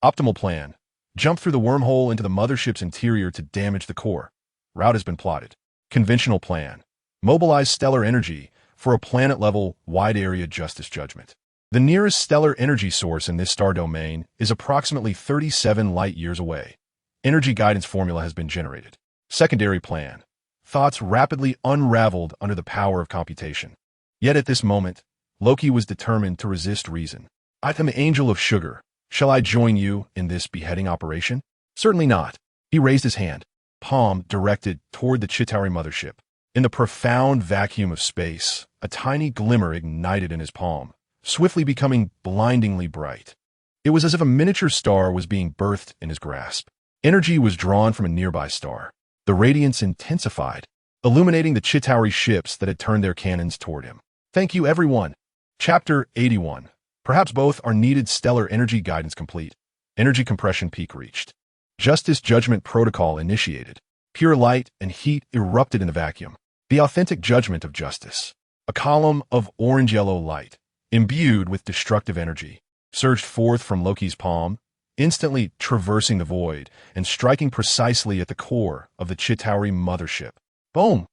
Optimal plan. Jump through the wormhole into the mothership's interior to damage the core. Route has been plotted. Conventional plan. Mobilize stellar energy for a planet-level, wide-area justice judgment. The nearest stellar energy source in this star domain is approximately 37 light-years away. Energy guidance formula has been generated. Secondary plan. Thoughts rapidly unraveled under the power of computation. Yet at this moment, Loki was determined to resist reason. "I am Angel of Sugar. Shall I join you in this beheading operation?" "Certainly not." He raised his hand, palm directed toward the Chitauri mothership. In the profound vacuum of space, a tiny glimmer ignited in his palm, swiftly becoming blindingly bright. It was as if a miniature star was being birthed in his grasp. Energy was drawn from a nearby star. The radiance intensified, illuminating the Chitauri ships that had turned their cannons toward him. "Thank you, everyone." Chapter 81. Perhaps both are needed. Stellar energy guidance complete. Energy compression peak reached. Justice judgment protocol initiated. Pure light and heat erupted in the vacuum. The authentic judgment of justice. A column of orange-yellow light, imbued with destructive energy, surged forth from Loki's palm, instantly traversing the void and striking precisely at the core of the Chitauri mothership. Boom!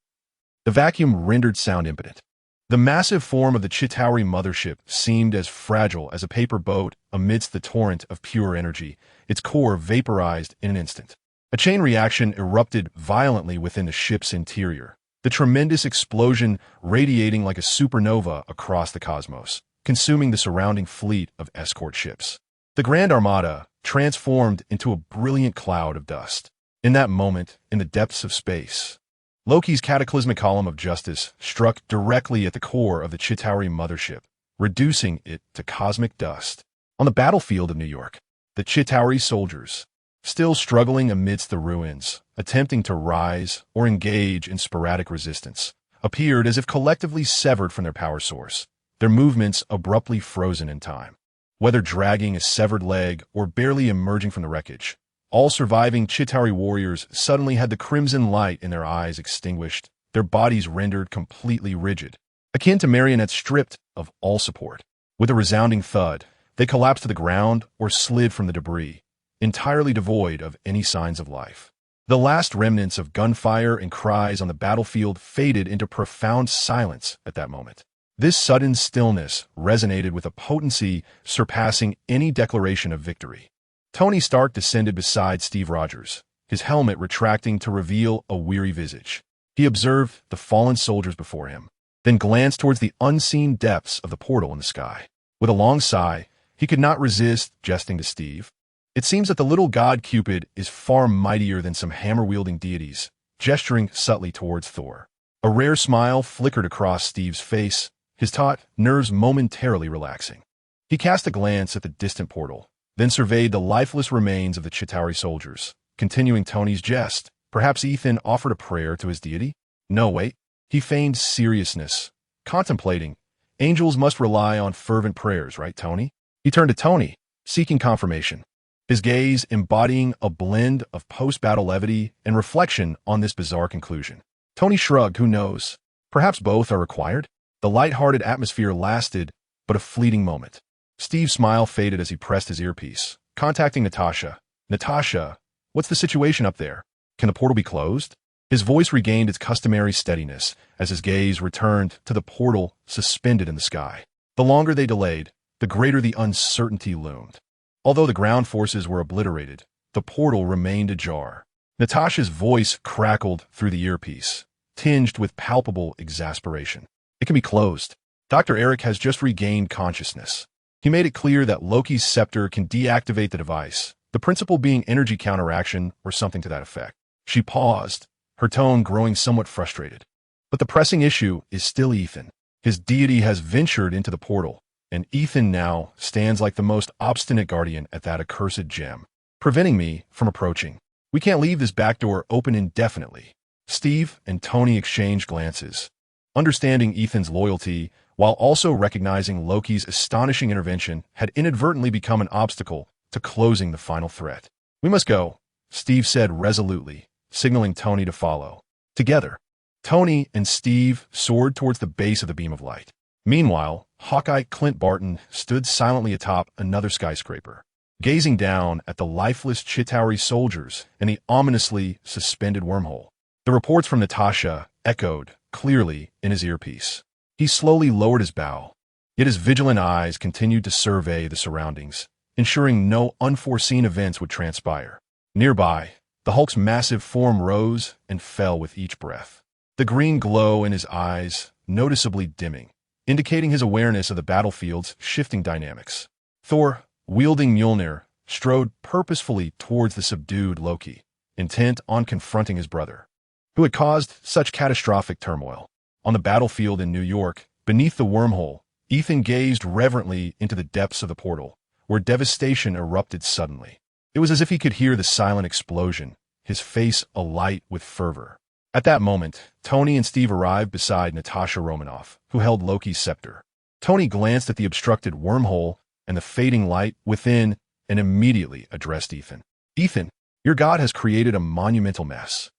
The vacuum rendered sound impotent. The massive form of the Chitauri mothership seemed as fragile as a paper boat amidst the torrent of pure energy, its core vaporized in an instant. A chain reaction erupted violently within the ship's interior, the tremendous explosion radiating like a supernova across the cosmos, consuming the surrounding fleet of escort ships. The Grand Armada transformed into a brilliant cloud of dust. In that moment, in the depths of space, Loki's cataclysmic column of justice struck directly at the core of the Chitauri mothership, reducing it to cosmic dust. On the battlefield of New York, the Chitauri soldiers, still struggling amidst the ruins, attempting to rise or engage in sporadic resistance, appeared as if collectively severed from their power source, their movements abruptly frozen in time. Whether dragging a severed leg or barely emerging from the wreckage, all surviving Chitauri warriors suddenly had the crimson light in their eyes extinguished, their bodies rendered completely rigid, akin to marionettes stripped of all support. With a resounding thud, they collapsed to the ground or slid from the debris, entirely devoid of any signs of life. The last remnants of gunfire and cries on the battlefield faded into profound silence at that moment. This sudden stillness resonated with a potency surpassing any declaration of victory. Tony Stark descended beside Steve Rogers, his helmet retracting to reveal a weary visage. He observed the fallen soldiers before him, then glanced towards the unseen depths of the portal in the sky. With a long sigh, he could not resist jesting to Steve. It seems that the little god Cupid is far mightier than some hammer-wielding deities, gesturing subtly towards Thor. A rare smile flickered across Steve's face, his taut nerves momentarily relaxing. He cast a glance at the distant portal, then surveyed the lifeless remains of the Chitauri soldiers. Continuing Tony's jest, perhaps Ethan offered a prayer to his deity? No, wait. He feigned seriousness, contemplating. Angels must rely on fervent prayers, right, Tony? He turned to Tony, seeking confirmation, his gaze embodying a blend of post-battle levity and reflection on this bizarre conclusion. Tony shrugged, who knows? Perhaps both are required? The light-hearted atmosphere lasted but a fleeting moment. Steve's smile faded as he pressed his earpiece, contacting Natasha. Natasha, what's the situation up there? Can the portal be closed? His voice regained its customary steadiness as his gaze returned to the portal suspended in the sky. The longer they delayed, the greater the uncertainty loomed. Although the ground forces were obliterated, the portal remained ajar. Natasha's voice crackled through the earpiece, tinged with palpable exasperation. It can be closed. Dr. Eric has just regained consciousness. He made it clear that Loki's scepter can deactivate the device, the principle being energy counteraction or something to that effect. She paused, her tone growing somewhat frustrated. But the pressing issue is still Ethan. His deity has ventured into the portal, and Ethan now stands like the most obstinate guardian at that accursed gem, preventing me from approaching. We can't leave this back door open indefinitely. Steve and Tony exchanged glances, understanding Ethan's loyalty while also recognizing Loki's astonishing intervention had inadvertently become an obstacle to closing the final threat. We must go, Steve said resolutely, signaling Tony to follow. Together, Tony and Steve soared towards the base of the beam of light. Meanwhile, Hawkeye Clint Barton stood silently atop another skyscraper, gazing down at the lifeless Chitauri soldiers and the ominously suspended wormhole. The reports from Natasha echoed clearly in his earpiece. He slowly lowered his bow, yet his vigilant eyes continued to survey the surroundings, ensuring no unforeseen events would transpire. Nearby, the Hulk's massive form rose and fell with each breath, the green glow in his eyes noticeably dimming, indicating his awareness of the battlefield's shifting dynamics. Thor, wielding Mjolnir, strode purposefully towards the subdued Loki, intent on confronting his brother, who had caused such catastrophic turmoil. On the battlefield in New York, beneath the wormhole, Ethan gazed reverently into the depths of the portal, where devastation erupted suddenly. It was as if he could hear the silent explosion, his face alight with fervor. At that moment, Tony and Steve arrived beside Natasha Romanoff, who held Loki's scepter. Tony glanced at the obstructed wormhole and the fading light within and immediately addressed Ethan. Ethan, your god has created a monumental mess.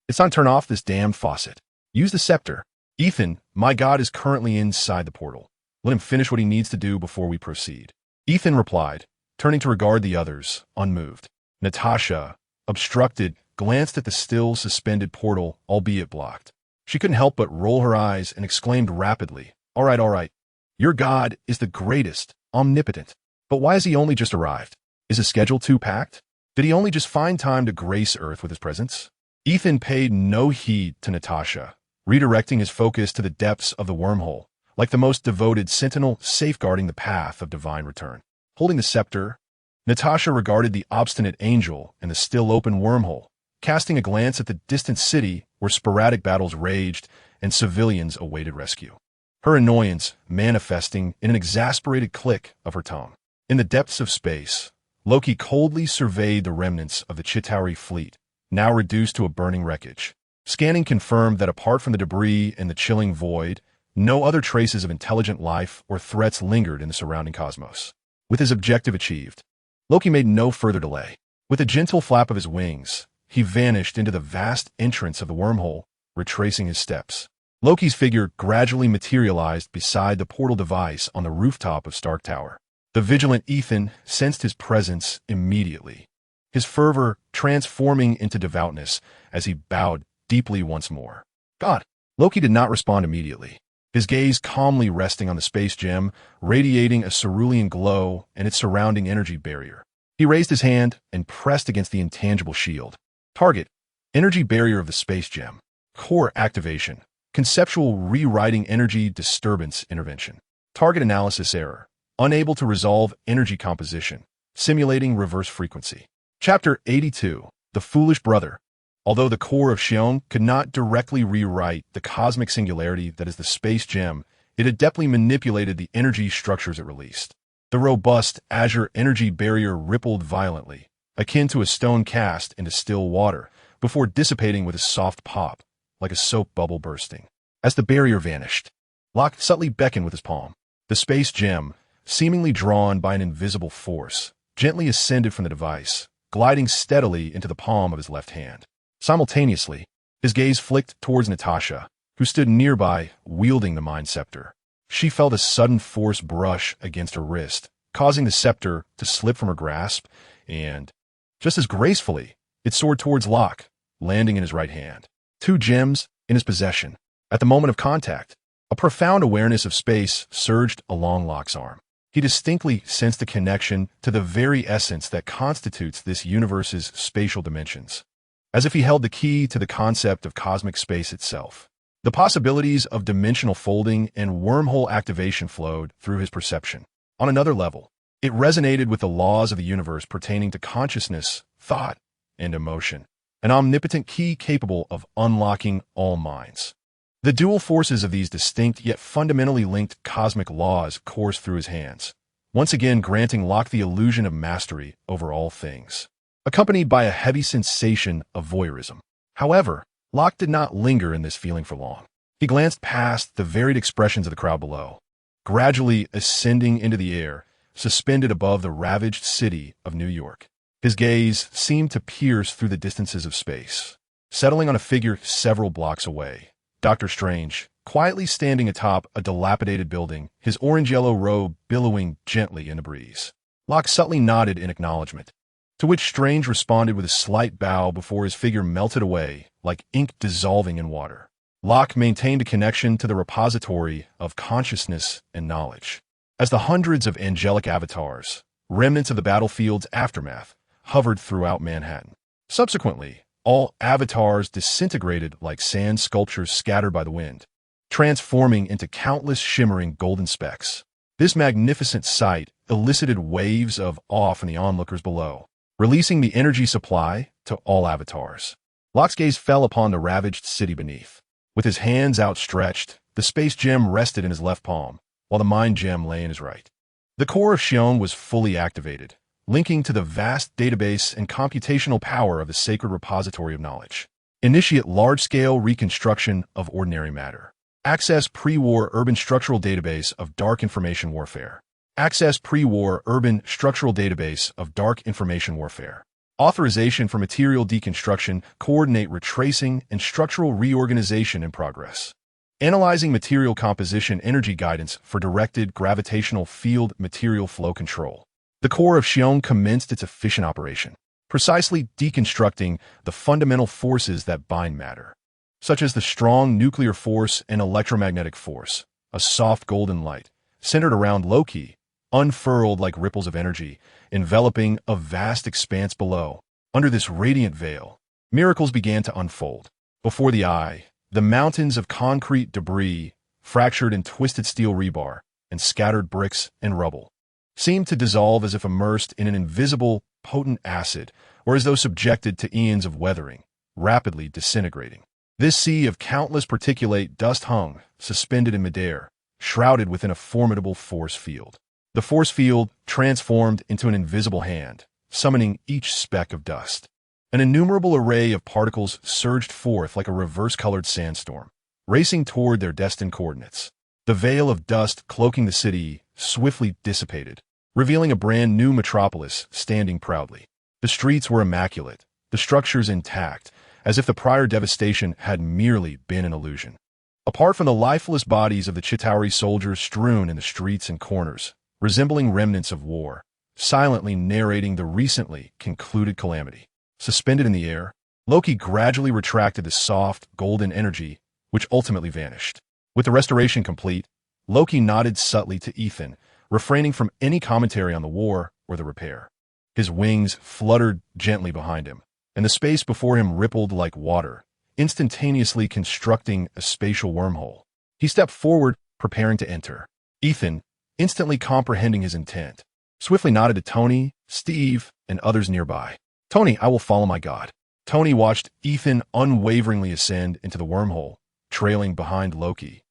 It's time to turn off this damned faucet. Use the scepter. Ethan, my god is currently inside the portal. Let him finish what he needs to do before we proceed. Ethan replied, turning to regard the others, unmoved. Natasha, obstructed, glanced at the still suspended portal, albeit blocked. She couldn't help but roll her eyes and exclaimed rapidly, all right. Your god is the greatest, omnipotent. But why has he only just arrived? Is his schedule too packed? Did he only just find time to grace Earth with his presence? Ethan paid no heed to Natasha, redirecting his focus to the depths of the wormhole, like the most devoted sentinel safeguarding the path of divine return. Holding the scepter, Natasha regarded the obstinate angel in the still open wormhole, casting a glance at the distant city where sporadic battles raged and civilians awaited rescue. Her annoyance manifesting in an exasperated click of her tongue. In the depths of space, Loki coldly surveyed the remnants of the Chitauri fleet, now reduced to a burning wreckage. Scanning confirmed that apart from the debris and the chilling void, no other traces of intelligent life or threats lingered in the surrounding cosmos. With his objective achieved, Loki made no further delay. With a gentle flap of his wings, he vanished into the vast entrance of the wormhole, retracing his steps. Loki's figure gradually materialized beside the portal device on the rooftop of Stark Tower. The vigilant Ethan sensed his presence immediately, his fervor transforming into devoutness as he bowed deeply once more. God! Loki did not respond immediately, his gaze calmly resting on the space gem, radiating a cerulean glow and its surrounding energy barrier. He raised his hand and pressed against the intangible shield. Target: energy barrier of the space gem. Core activation. Conceptual rewriting energy disturbance intervention. Target analysis error. Unable to resolve energy composition. Simulating reverse frequency. Chapter 82. The Foolish Brother. Although the core of Xiong could not directly rewrite the cosmic singularity that is the space gem, it adeptly manipulated the energy structures it released. The robust azure energy barrier rippled violently, akin to a stone cast into still water, before dissipating with a soft pop, like a soap bubble bursting. As the barrier vanished, Locke subtly beckoned with his palm. The space gem, seemingly drawn by an invisible force, gently ascended from the device, gliding steadily into the palm of his left hand. Simultaneously, his gaze flicked towards Natasha, who stood nearby, wielding the mind scepter. She felt a sudden force brush against her wrist, causing the scepter to slip from her grasp, and, just as gracefully, it soared towards Locke, landing in his right hand. 2 gems in his possession. At the moment of contact, a profound awareness of space surged along Locke's arm. He distinctly sensed the connection to the very essence that constitutes this universe's spatial dimensions, as if he held the key to the concept of cosmic space itself. The possibilities of dimensional folding and wormhole activation flowed through his perception. On another level, it resonated with the laws of the universe pertaining to consciousness, thought, and emotion, an omnipotent key capable of unlocking all minds. The dual forces of these distinct yet fundamentally linked cosmic laws coursed through his hands, once again granting Locke the illusion of mastery over all things, accompanied by a heavy sensation of voyeurism. However, Locke did not linger in this feeling for long. He glanced past the varied expressions of the crowd below, gradually ascending into the air, suspended above the ravaged city of New York. His gaze seemed to pierce through the distances of space, settling on a figure several blocks away. Dr. Strange, quietly standing atop a dilapidated building, his orange-yellow robe billowing gently in the breeze. Locke subtly nodded in acknowledgement, to which Strange responded with a slight bow before his figure melted away, like ink dissolving in water. Locke maintained a connection to the repository of consciousness and knowledge. As the hundreds of angelic avatars, remnants of the battlefield's aftermath, hovered throughout Manhattan. Subsequently, all avatars disintegrated like sand sculptures scattered by the wind, transforming into countless shimmering golden specks. This magnificent sight elicited waves of awe from the onlookers below, releasing the energy supply to all avatars. Locke's gaze fell upon the ravaged city beneath. With his hands outstretched, the space gem rested in his left palm, while the mind gem lay in his right. The core of Xiong was fully activated, linking to the vast database and computational power of the sacred repository of knowledge. Initiate large-scale reconstruction of ordinary matter. Access pre-war urban structural database of dark information warfare. Access pre-war urban structural database of dark information warfare. Authorization for material deconstruction, coordinate retracing, and structural reorganization in progress. Analyzing material composition energy guidance for directed gravitational field material flow control. The core of Xiong commenced its efficient operation, precisely deconstructing the fundamental forces that bind matter, such as the strong nuclear force and electromagnetic force, a soft golden light, centered around Locke, unfurled like ripples of energy, enveloping a vast expanse below. Under this radiant veil, miracles began to unfold. Before the eye, the mountains of concrete debris, fractured and twisted steel rebar, and scattered bricks and rubble, seemed to dissolve as if immersed in an invisible, potent acid, or as though subjected to eons of weathering, rapidly disintegrating. This sea of countless particulate dust hung, suspended in midair, shrouded within a formidable force field. The force field transformed into an invisible hand, summoning each speck of dust. An innumerable array of particles surged forth like a reverse-colored sandstorm, racing toward their destined coordinates. The veil of dust cloaking the city swiftly dissipated, revealing a brand new metropolis standing proudly. The streets were immaculate, the structures intact, as if the prior devastation had merely been an illusion. Apart from the lifeless bodies of the Chitauri soldiers strewn in the streets and corners, resembling remnants of war, silently narrating the recently concluded calamity. Suspended in the air, Locke gradually retracted the soft, golden energy, which ultimately vanished. With the restoration complete, Locke nodded subtly to Ethan, refraining from any commentary on the war or the repair. His wings fluttered gently behind him, and the space before him rippled like water, instantaneously constructing a spatial wormhole. He stepped forward, preparing to enter. Ethan, instantly comprehending his intent, swiftly nodded to Tony, Steve, and others nearby. "Tony, I will follow my god." Tony watched Ethan unwaveringly ascend into the wormhole, trailing behind Loki,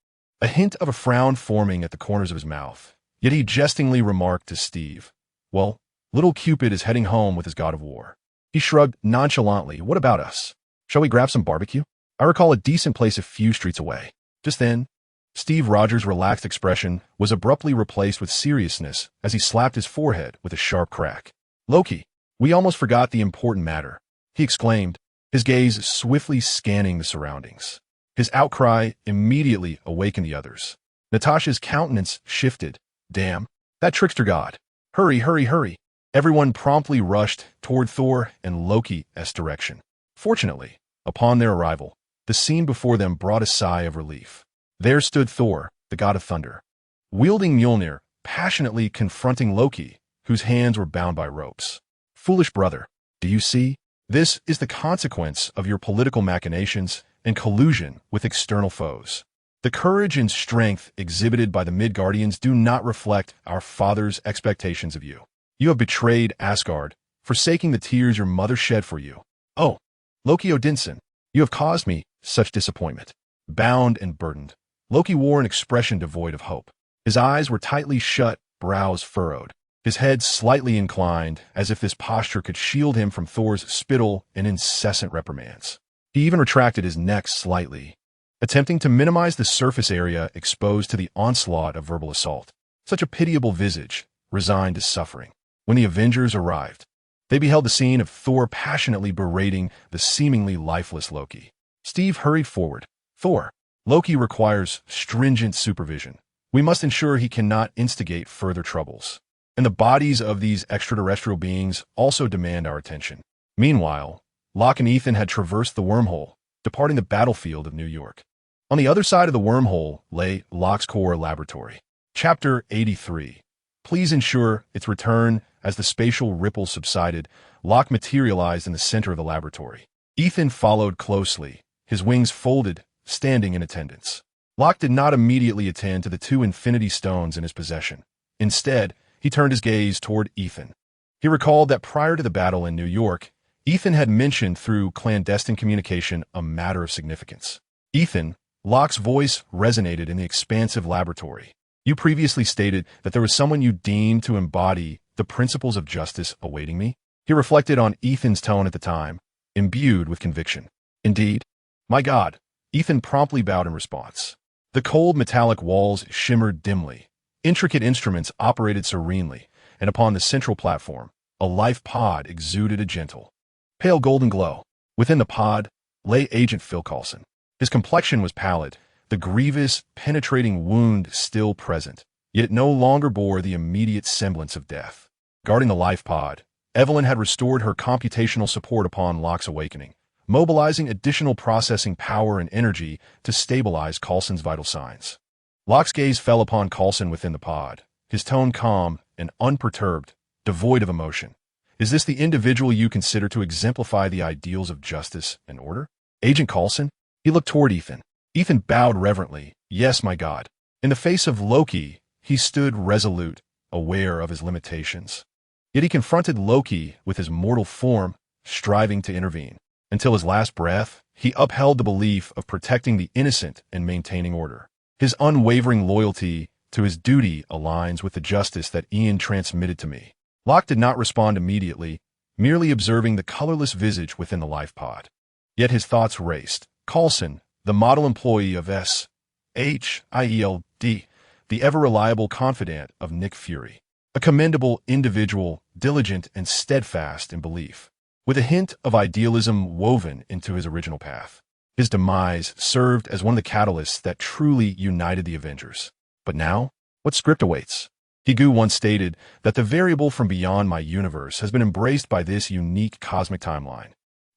a hint of a frown forming at the corners of his mouth. Yet he jestingly remarked to Steve, "Well, little Cupid is heading home with his god of war." He shrugged nonchalantly. "What about us? Shall we grab some barbecue? I recall a decent place a few streets away." Just then, Steve Rogers' relaxed expression was abruptly replaced with seriousness as he slapped his forehead with a sharp crack. "Loki, we almost forgot the important matter," he exclaimed, his gaze swiftly scanning the surroundings. His outcry immediately awakened the others. Natasha's countenance shifted. "Damn, that trickster god. Hurry, hurry, hurry." Everyone promptly rushed toward Thor and Loki's direction. Fortunately, upon their arrival, the scene before them brought a sigh of relief. There stood Thor, the god of thunder, wielding Mjolnir, passionately confronting Loki, whose hands were bound by ropes. "Foolish brother, do you see? This is the consequence of your political machinations and collusion with external foes. The courage and strength exhibited by the Midgardians do not reflect our father's expectations of you. You have betrayed Asgard, forsaking the tears your mother shed for you. Oh, Loki Odinson, you have caused me such disappointment." Bound and burdened, Loki wore an expression devoid of hope. His eyes were tightly shut, brows furrowed, his head slightly inclined, as if this posture could shield him from Thor's spittle and incessant reprimands. He even retracted his neck slightly, attempting to minimize the surface area exposed to the onslaught of verbal assault. Such a pitiable visage, resigned to suffering. When the Avengers arrived, they beheld the scene of Thor passionately berating the seemingly lifeless Loki. Steve hurried forward. "Thor, Loki requires stringent supervision. We must ensure he cannot instigate further troubles. And the bodies of these extraterrestrial beings also demand our attention." Meanwhile, Locke and Ethan had traversed the wormhole, departing the battlefield of New York. On the other side of the wormhole lay Locke's core laboratory. Chapter 83. Please ensure its return. As the spatial ripples subsided, Locke materialized in the center of the laboratory. Ethan followed closely, his wings folded, standing in attendance. Locke did not immediately attend to the two infinity stones in his possession. Instead, he turned his gaze toward Ethan. He recalled that prior to the battle in New York, Ethan had mentioned through clandestine communication a matter of significance. "Ethan," Locke's voice resonated in the expansive laboratory. "You previously stated that there was someone you deemed to embody the principles of justice awaiting me." He reflected on Ethan's tone at the time, imbued with conviction. "Indeed, my God," Ethan promptly bowed in response. The cold metallic walls shimmered dimly. Intricate instruments operated serenely, and upon the central platform, a life pod exuded a gentle, pale golden glow. Within the pod lay Agent Phil Coulson. His complexion was pallid, the grievous, penetrating wound still present, yet it no longer bore the immediate semblance of death. Guarding the life pod, Evelyn had restored her computational support upon Locke's awakening, mobilizing additional processing power and energy to stabilize Coulson's vital signs. Locke's gaze fell upon Coulson within the pod, his tone calm and unperturbed, devoid of emotion. "Is this the individual you consider to exemplify the ideals of justice and order? Agent Coulson?" He looked toward Ethan. Ethan bowed reverently. "Yes, my God." In the face of Loki, he stood resolute, aware of his limitations. Yet he confronted Loki with his mortal form, striving to intervene. Until his last breath, he upheld the belief of protecting the innocent and maintaining order. His unwavering loyalty to his duty aligns with the justice that Ian transmitted to me. Locke did not respond immediately, merely observing the colorless visage within the life pod. Yet his thoughts raced. Coulson, the model employee of SHIELD, the ever-reliable confidant of Nick Fury. A commendable individual, diligent and steadfast in belief, with a hint of idealism woven into his original path. His demise served as one of the catalysts that truly united the Avengers. But now, what script awaits? Higu once stated that the variable from beyond my universe has been embraced by this unique cosmic timeline,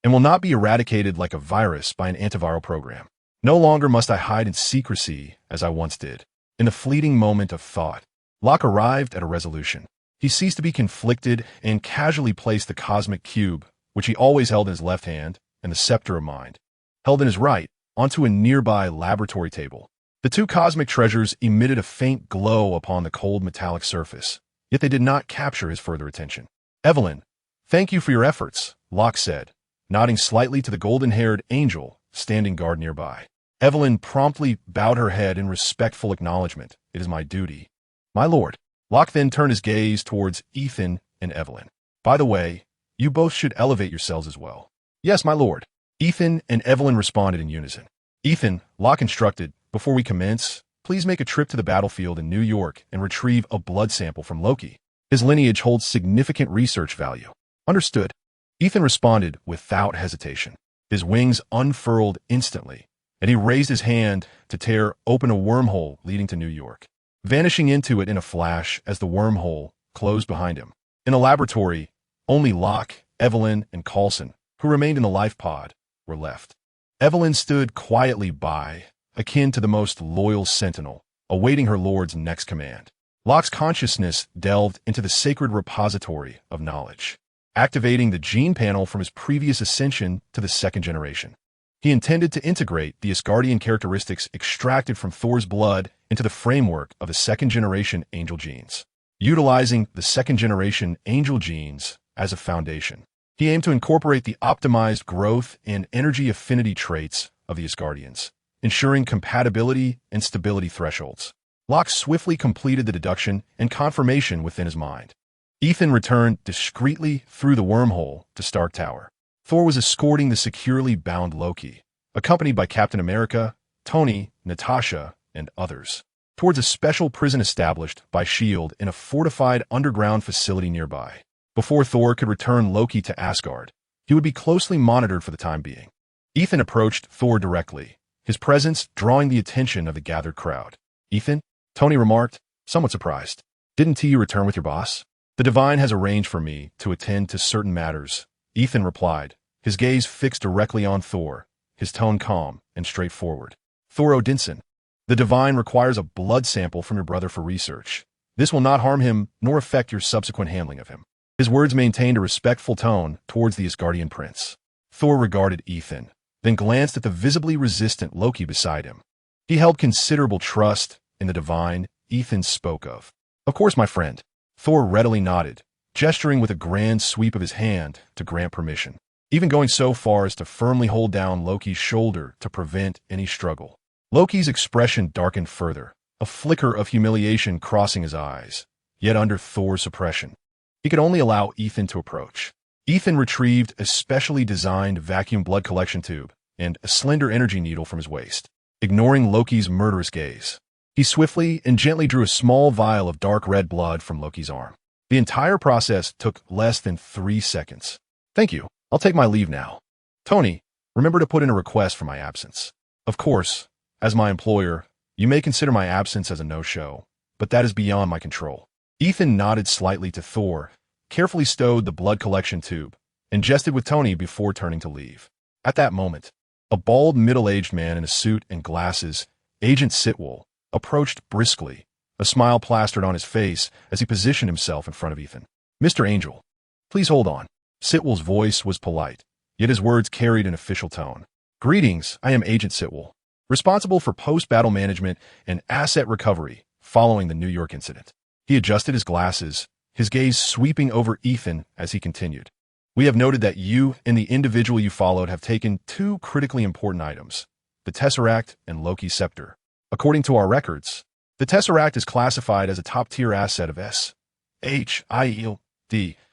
and will not be eradicated like a virus by an antiviral program. No longer must I hide in secrecy as I once did. In the fleeting moment of thought, Locke arrived at a resolution. He ceased to be conflicted and casually placed the cosmic cube, which he always held in his left hand, and the scepter of mind, held in his right, onto a nearby laboratory table. The two cosmic treasures emitted a faint glow upon the cold metallic surface, yet they did not capture his further attention. Evelyn, thank you for your efforts, Locke said, nodding slightly to the golden-haired angel standing guard nearby. Evelyn promptly bowed her head in respectful acknowledgement. It is my duty. My lord. Locke then turned his gaze towards Ethan and Evelyn. By the way, you both should elevate yourselves as well. Yes, my lord. Ethan and Evelyn responded in unison. Ethan, Locke instructed, before we commence, please make a trip to the battlefield in New York and retrieve a blood sample from Locke. His lineage holds significant research value. Understood. Ethan responded without hesitation. His wings unfurled instantly, and he raised his hand to tear open a wormhole leading to New York, vanishing into it in a flash as the wormhole closed behind him. In the laboratory, only Locke, Evelyn, and Coulson, who remained in the life pod, were left. Evelyn stood quietly by, akin to the most loyal sentinel, awaiting her lord's next command. Locke's consciousness delved into the sacred repository of knowledge, activating the gene panel from his previous ascension to the second generation. He intended to integrate the Asgardian characteristics extracted from Thor's blood into the framework of the second-generation angel genes, utilizing the second-generation angel genes as a foundation. He aimed to incorporate the optimized growth and energy affinity traits of the Asgardians, ensuring compatibility and stability thresholds. Locke swiftly completed the deduction and confirmation within his mind. Ethan returned discreetly through the wormhole to Stark Tower. Thor was escorting the securely bound Loki, accompanied by Captain America, Tony, Natasha, and others, towards a special prison established by S.H.I.E.L.D. in a fortified underground facility nearby. Before Thor could return Loki to Asgard, he would be closely monitored for the time being. Ethan approached Thor directly, his presence drawing the attention of the gathered crowd. Ethan, Tony remarked, somewhat surprised. Didn't you return with your boss? The Divine has arranged for me to attend to certain matters, Ethan replied, his gaze fixed directly on Thor, his tone calm and straightforward. Thor Odinson, the Divine requires a blood sample from your brother for research. This will not harm him nor affect your subsequent handling of him. His words maintained a respectful tone towards the Asgardian prince. Thor regarded Ethan, then glanced at the visibly resistant Loki beside him. He held considerable trust in the Divine Ethan spoke of. Of course, my friend. Thor readily nodded, gesturing with a grand sweep of his hand to grant permission, even going so far as to firmly hold down Loki's shoulder to prevent any struggle. Loki's expression darkened further, a flicker of humiliation crossing his eyes, yet under Thor's suppression, he could only allow Ethan to approach. Ethan retrieved a specially designed vacuum blood collection tube and a slender energy needle from his waist. Ignoring Loki's murderous gaze, he swiftly and gently drew a small vial of dark red blood from Loki's arm. The entire process took less than 3 seconds. Thank you. I'll take my leave now. Tony, remember to put in a request for my absence. Of course, as my employer, you may consider my absence as a no-show, but that is beyond my control. Ethan nodded slightly to Thor, carefully stowed the blood collection tube, and jested with Tony before turning to leave. At that moment, a bald, middle-aged man in a suit and glasses, Agent Sitwell, approached briskly, a smile plastered on his face as he positioned himself in front of Ethan. Mr. Angel, please hold on. Sitwell's voice was polite, yet his words carried an official tone. Greetings, I am Agent Sitwell, responsible for post-battle management and asset recovery following the New York incident. He adjusted his glasses, his gaze sweeping over Ethan as he continued. We have noted that you and the individual you followed have taken 2 critically important items, the Tesseract and Loki's scepter. According to our records, the Tesseract is classified as a top-tier asset of S.H.I.E.L.D.,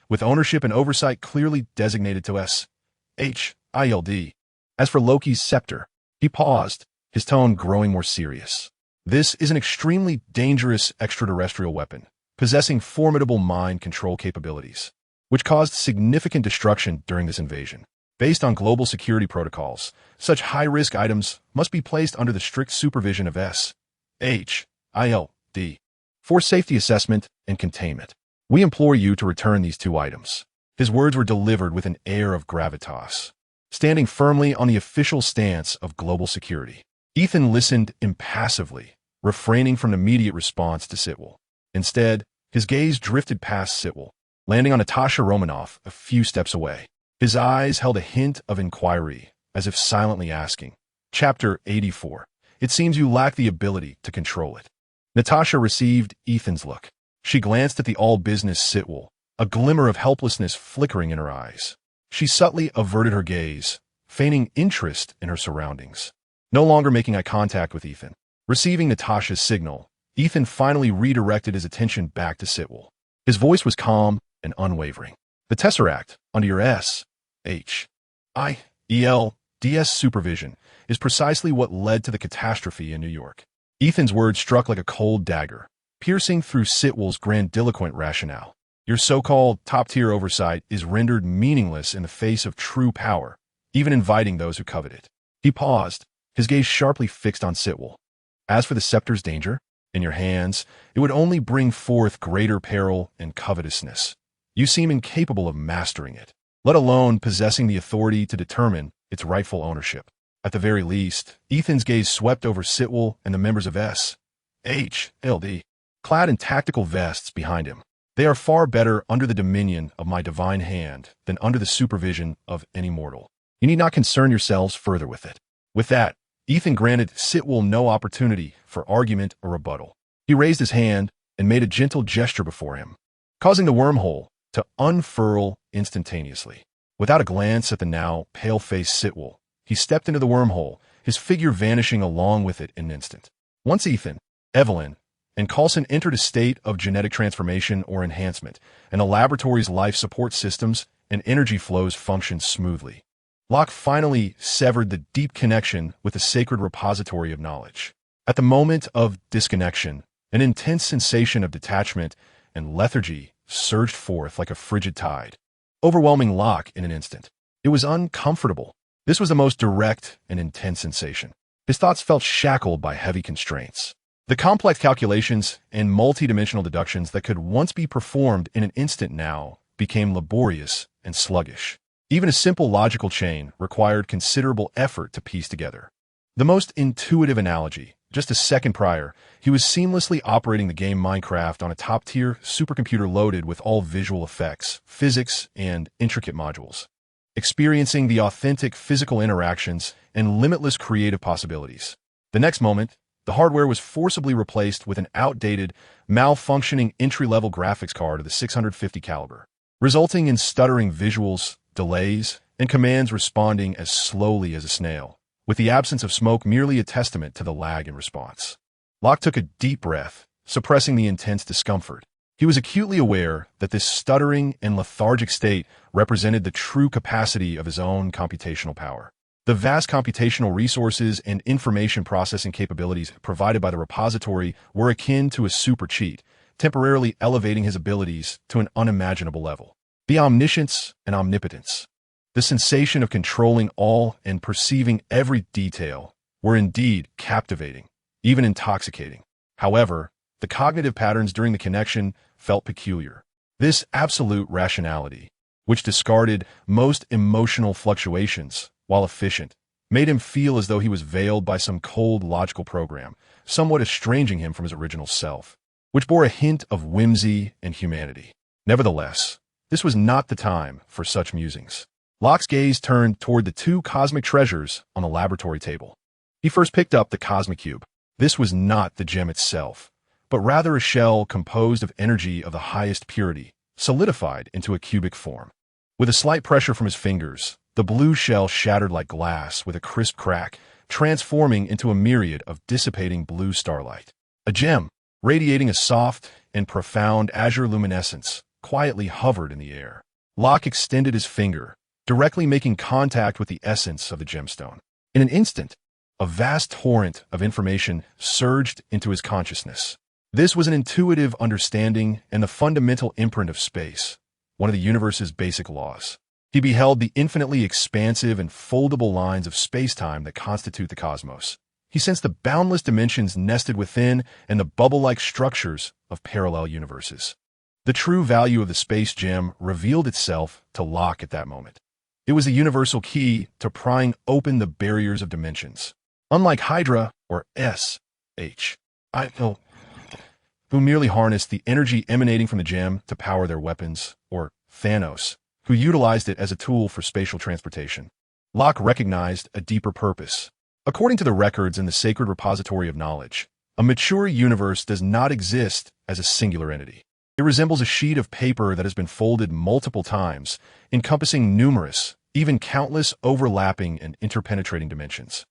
with ownership and oversight clearly designated to S.H.I.L.D. As for Loki's scepter, he paused, his tone growing more serious. This is an extremely dangerous extraterrestrial weapon, possessing formidable mind control capabilities, which caused significant destruction during this invasion. Based on global security protocols, such high-risk items must be placed under the strict supervision of S.H.I.L.D. for safety assessment and containment. We implore you to return these 2 items. His words were delivered with an air of gravitas, standing firmly on the official stance of global security. Ethan listened impassively, refraining from an immediate response to Sitwell. Instead, his gaze drifted past Sitwell, landing on Natasha Romanoff a few steps away. His eyes held a hint of inquiry as if silently asking. Chapter 84. It seems you lack the ability to control it. Natasha received Ethan's look. She glanced at the all-business Sitwell, a glimmer of helplessness flickering in her eyes. She subtly averted her gaze, feigning interest in her surroundings. No longer making eye contact with Ethan. Receiving Natasha's signal, Ethan finally redirected his attention back to Sitwell. His voice was calm and unwavering. The Tesseract, under your S.H.I.E.L.D.S. supervision, is precisely what led to the catastrophe in New York. Ethan's words struck like a cold dagger, piercing through Sitwell's grandiloquent rationale. Your so-called top-tier oversight is rendered meaningless in the face of true power, even inviting those who covet it. He paused, his gaze sharply fixed on Sitwell. As for the scepter's danger, in your hands, it would only bring forth greater peril and covetousness. You seem incapable of mastering it, let alone possessing the authority to determine its rightful ownership. At the very least, Ethan's gaze swept over Sitwell and the members of S.H.I.L.D., clad in tactical vests behind him. They are far better under the dominion of my divine hand than under the supervision of any mortal. You need not concern yourselves further with it. With that, Ethan granted Sitwell no opportunity for argument or rebuttal. He raised his hand and made a gentle gesture before him, causing the wormhole to unfurl instantaneously. Without a glance at the now pale-faced Sitwell, he stepped into the wormhole, his figure vanishing along with it in an instant. Once Ethan, Evelyn, and Coulson entered a state of genetic transformation or enhancement, and the laboratory's life support systems and energy flows functioned smoothly. Locke finally severed the deep connection with the sacred repository of knowledge. At the moment of disconnection, an intense sensation of detachment and lethargy surged forth like a frigid tide, overwhelming Locke in an instant. It was uncomfortable. This was the most direct and intense sensation. His thoughts felt shackled by heavy constraints. The complex calculations and multidimensional deductions that could once be performed in an instant now became laborious and sluggish. Even a simple logical chain required considerable effort to piece together. The most intuitive analogy, just a second prior, he was seamlessly operating the game Minecraft on a top-tier supercomputer loaded with all visual effects, physics, and intricate modules, experiencing the authentic physical interactions and limitless creative possibilities. The next moment, the hardware was forcibly replaced with an outdated, malfunctioning entry-level graphics card of the 650 caliber, resulting in stuttering visuals, delays, and commands responding as slowly as a snail, with the absence of smoke merely a testament to the lag in response. Locke took a deep breath, suppressing the intense discomfort. He was acutely aware that this stuttering and lethargic state represented the true capacity of his own computational power. The vast computational resources and information processing capabilities provided by the repository were akin to a super cheat, temporarily elevating his abilities to an unimaginable level. The omniscience and omnipotence, the sensation of controlling all and perceiving every detail, were indeed captivating, even intoxicating. However, the cognitive patterns during the connection felt peculiar. This absolute rationality, which discarded most emotional fluctuations, while efficient, made him feel as though he was veiled by some cold logical program, somewhat estranging him from his original self, which bore a hint of whimsy and humanity. Nevertheless, this was not the time for such musings. Locke's gaze turned toward the two cosmic treasures on the laboratory table. He first picked up the cosmic cube. This was not the gem itself, but rather a shell composed of energy of the highest purity, solidified into a cubic form. With a slight pressure from his fingers, the blue shell shattered like glass with a crisp crack, transforming into a myriad of dissipating blue starlight. A gem, radiating a soft and profound azure luminescence, quietly hovered in the air. Locke extended his finger, directly making contact with the essence of the gemstone. In an instant, a vast torrent of information surged into his consciousness. This was an intuitive understanding and the fundamental imprint of space, one of the universe's basic laws. He beheld the infinitely expansive and foldable lines of space-time that constitute the cosmos. He sensed the boundless dimensions nested within and the bubble-like structures of parallel universes. The true value of the space gem revealed itself to Locke at that moment. It was the universal key to prying open the barriers of dimensions. Unlike Hydra or S.H.I.L., who merely harnessed the energy emanating from the gem to power their weapons, or Thanos, who utilized it as a tool for spatial transportation, Locke recognized a deeper purpose. According to the records in the sacred repository of knowledge, a mature universe does not exist as a singular entity. It resembles a sheet of paper that has been folded multiple times, encompassing numerous, even countless overlapping and interpenetrating dimensions.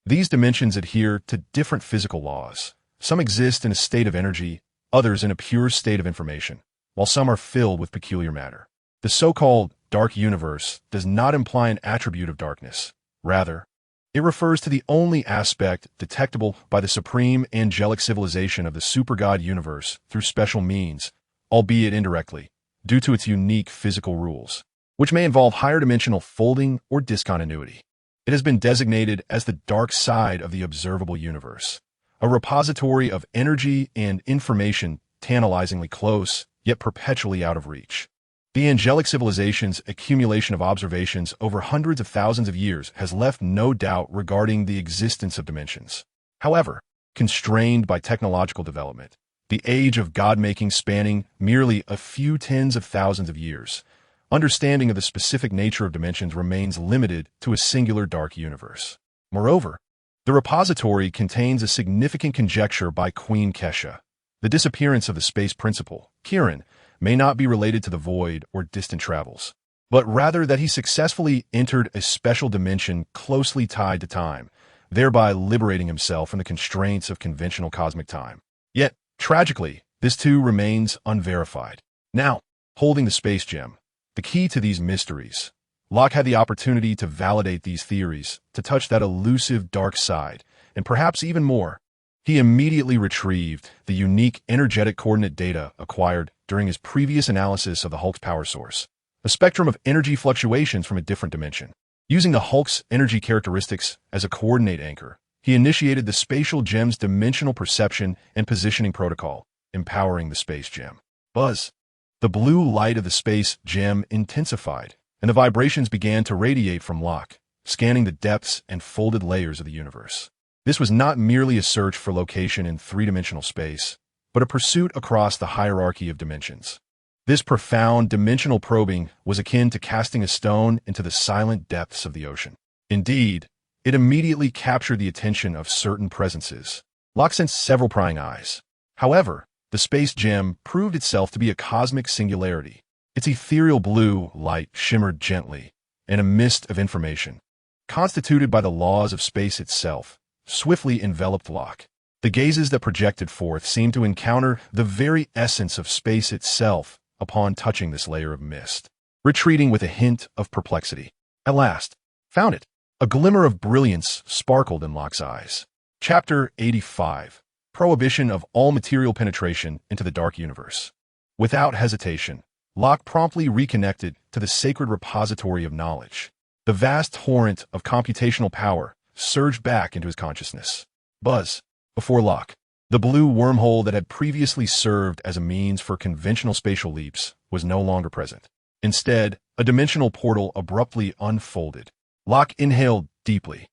These dimensions adhere to different physical laws. Some exist in a state of energy, others in a pure state of information, while some are filled with peculiar matter. The so-called dark universe does not imply an attribute of darkness. Rather, it refers to the only aspect detectable by the supreme angelic civilization of the supergod universe through special means, albeit indirectly, due to its unique physical rules, which may involve higher dimensional folding or discontinuity. It has been designated as the dark side of the observable universe, a repository of energy and information tantalizingly close, yet perpetually out of reach. The angelic civilization's accumulation of observations over hundreds of thousands of years has left no doubt regarding the existence of dimensions. However, constrained by technological development, the age of God-making spanning merely a few tens of thousands of years, understanding of the specific nature of dimensions remains limited to a singular dark universe. Moreover, the repository contains a significant conjecture by Queen Kesha. The disappearance of the space principal, Kiran, may not be related to the void or distant travels, but rather that he successfully entered a special dimension closely tied to time, thereby liberating himself from the constraints of conventional cosmic time. Yet, tragically, this too remains unverified. Now, holding the space gem, the key to these mysteries, Locke had the opportunity to validate these theories, to touch that elusive dark side, and perhaps even more. He immediately retrieved the unique energetic coordinate data acquired during his previous analysis of the Hulk's power source, a spectrum of energy fluctuations from a different dimension. Using the Hulk's energy characteristics as a coordinate anchor, he initiated the spatial gem's dimensional perception and positioning protocol, empowering the space gem. Buzz. The blue light of the space gem intensified, and the vibrations began to radiate from Locke, scanning the depths and folded layers of the universe. This was not merely a search for location in three-dimensional space, but a pursuit across the hierarchy of dimensions. This profound dimensional probing was akin to casting a stone into the silent depths of the ocean. Indeed, it immediately captured the attention of certain presences. Locke sensed several prying eyes. However, the space gem proved itself to be a cosmic singularity. Its ethereal blue light shimmered gently, in a mist of information, constituted by the laws of space itself, swiftly enveloped Locke. The gazes that projected forth seemed to encounter the very essence of space itself upon touching this layer of mist, retreating with a hint of perplexity. At last, found it. A glimmer of brilliance sparkled in Locke's eyes. Chapter 85. Prohibition of all material penetration into the dark universe. Without hesitation, Locke promptly reconnected to the sacred repository of knowledge. The vast torrent of computational power surged back into his consciousness. Buzz. Before Locke, the blue wormhole that had previously served as a means for conventional spatial leaps was no longer present. Instead, a dimensional portal abruptly unfolded. Locke inhaled deeply,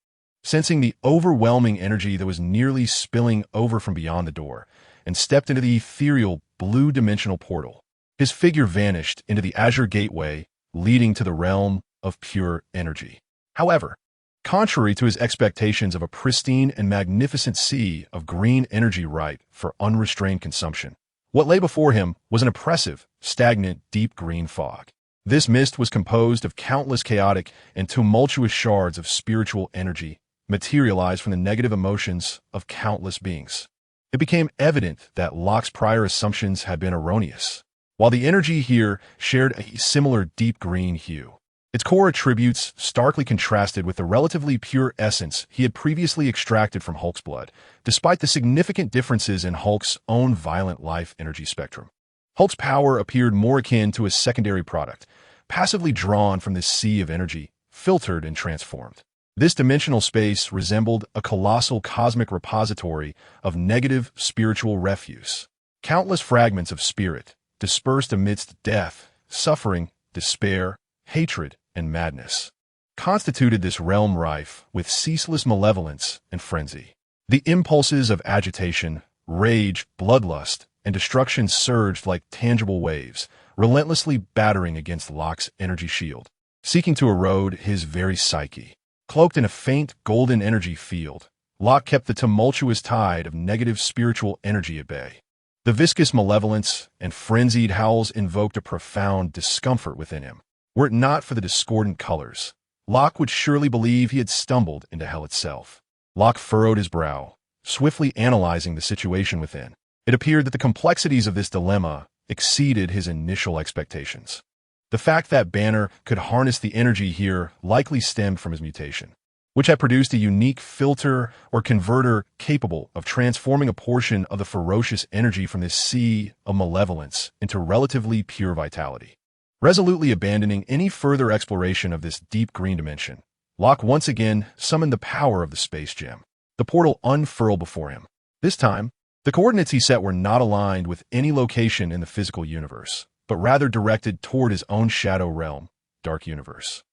sensing the overwhelming energy that was nearly spilling over from beyond the door, and stepped into the ethereal blue dimensional portal. His figure vanished into the azure gateway leading to the realm of pure energy. However, contrary to his expectations of a pristine and magnificent sea of green energy ripe for unrestrained consumption, what lay before him was an oppressive, stagnant, deep green fog. This mist was composed of countless chaotic and tumultuous shards of spiritual energy, materialized from the negative emotions of countless beings. It became evident that Locke's prior assumptions had been erroneous. While the energy here shared a similar deep green hue, its core attributes starkly contrasted with the relatively pure essence he had previously extracted from Hulk's blood, despite the significant differences in Hulk's own violent life energy spectrum. Hulk's power appeared more akin to a secondary product, passively drawn from this sea of energy, filtered and transformed. This dimensional space resembled a colossal cosmic repository of negative spiritual refuse. Countless fragments of spirit, dispersed amidst death, suffering, despair, hatred, and madness, constituted this realm rife with ceaseless malevolence and frenzy. The impulses of agitation, rage, bloodlust, and destruction surged like tangible waves, relentlessly battering against Locke's energy shield, seeking to erode his very psyche. Cloaked in a faint golden energy field, Locke kept the tumultuous tide of negative spiritual energy at bay. The viscous malevolence and frenzied howls invoked a profound discomfort within him. Were it not for the discordant colors, Locke would surely believe he had stumbled into hell itself. Locke furrowed his brow, swiftly analyzing the situation within. It appeared that the complexities of this dilemma exceeded his initial expectations. The fact that Banner could harness the energy here likely stemmed from his mutation, which had produced a unique filter or converter capable of transforming a portion of the ferocious energy from this sea of malevolence into relatively pure vitality. Resolutely abandoning any further exploration of this deep green dimension, Locke once again summoned the power of the space gem. The portal unfurled before him. This time, the coordinates he set were not aligned with any location in the physical universe, but rather directed toward his own shadow realm, Dark Universe.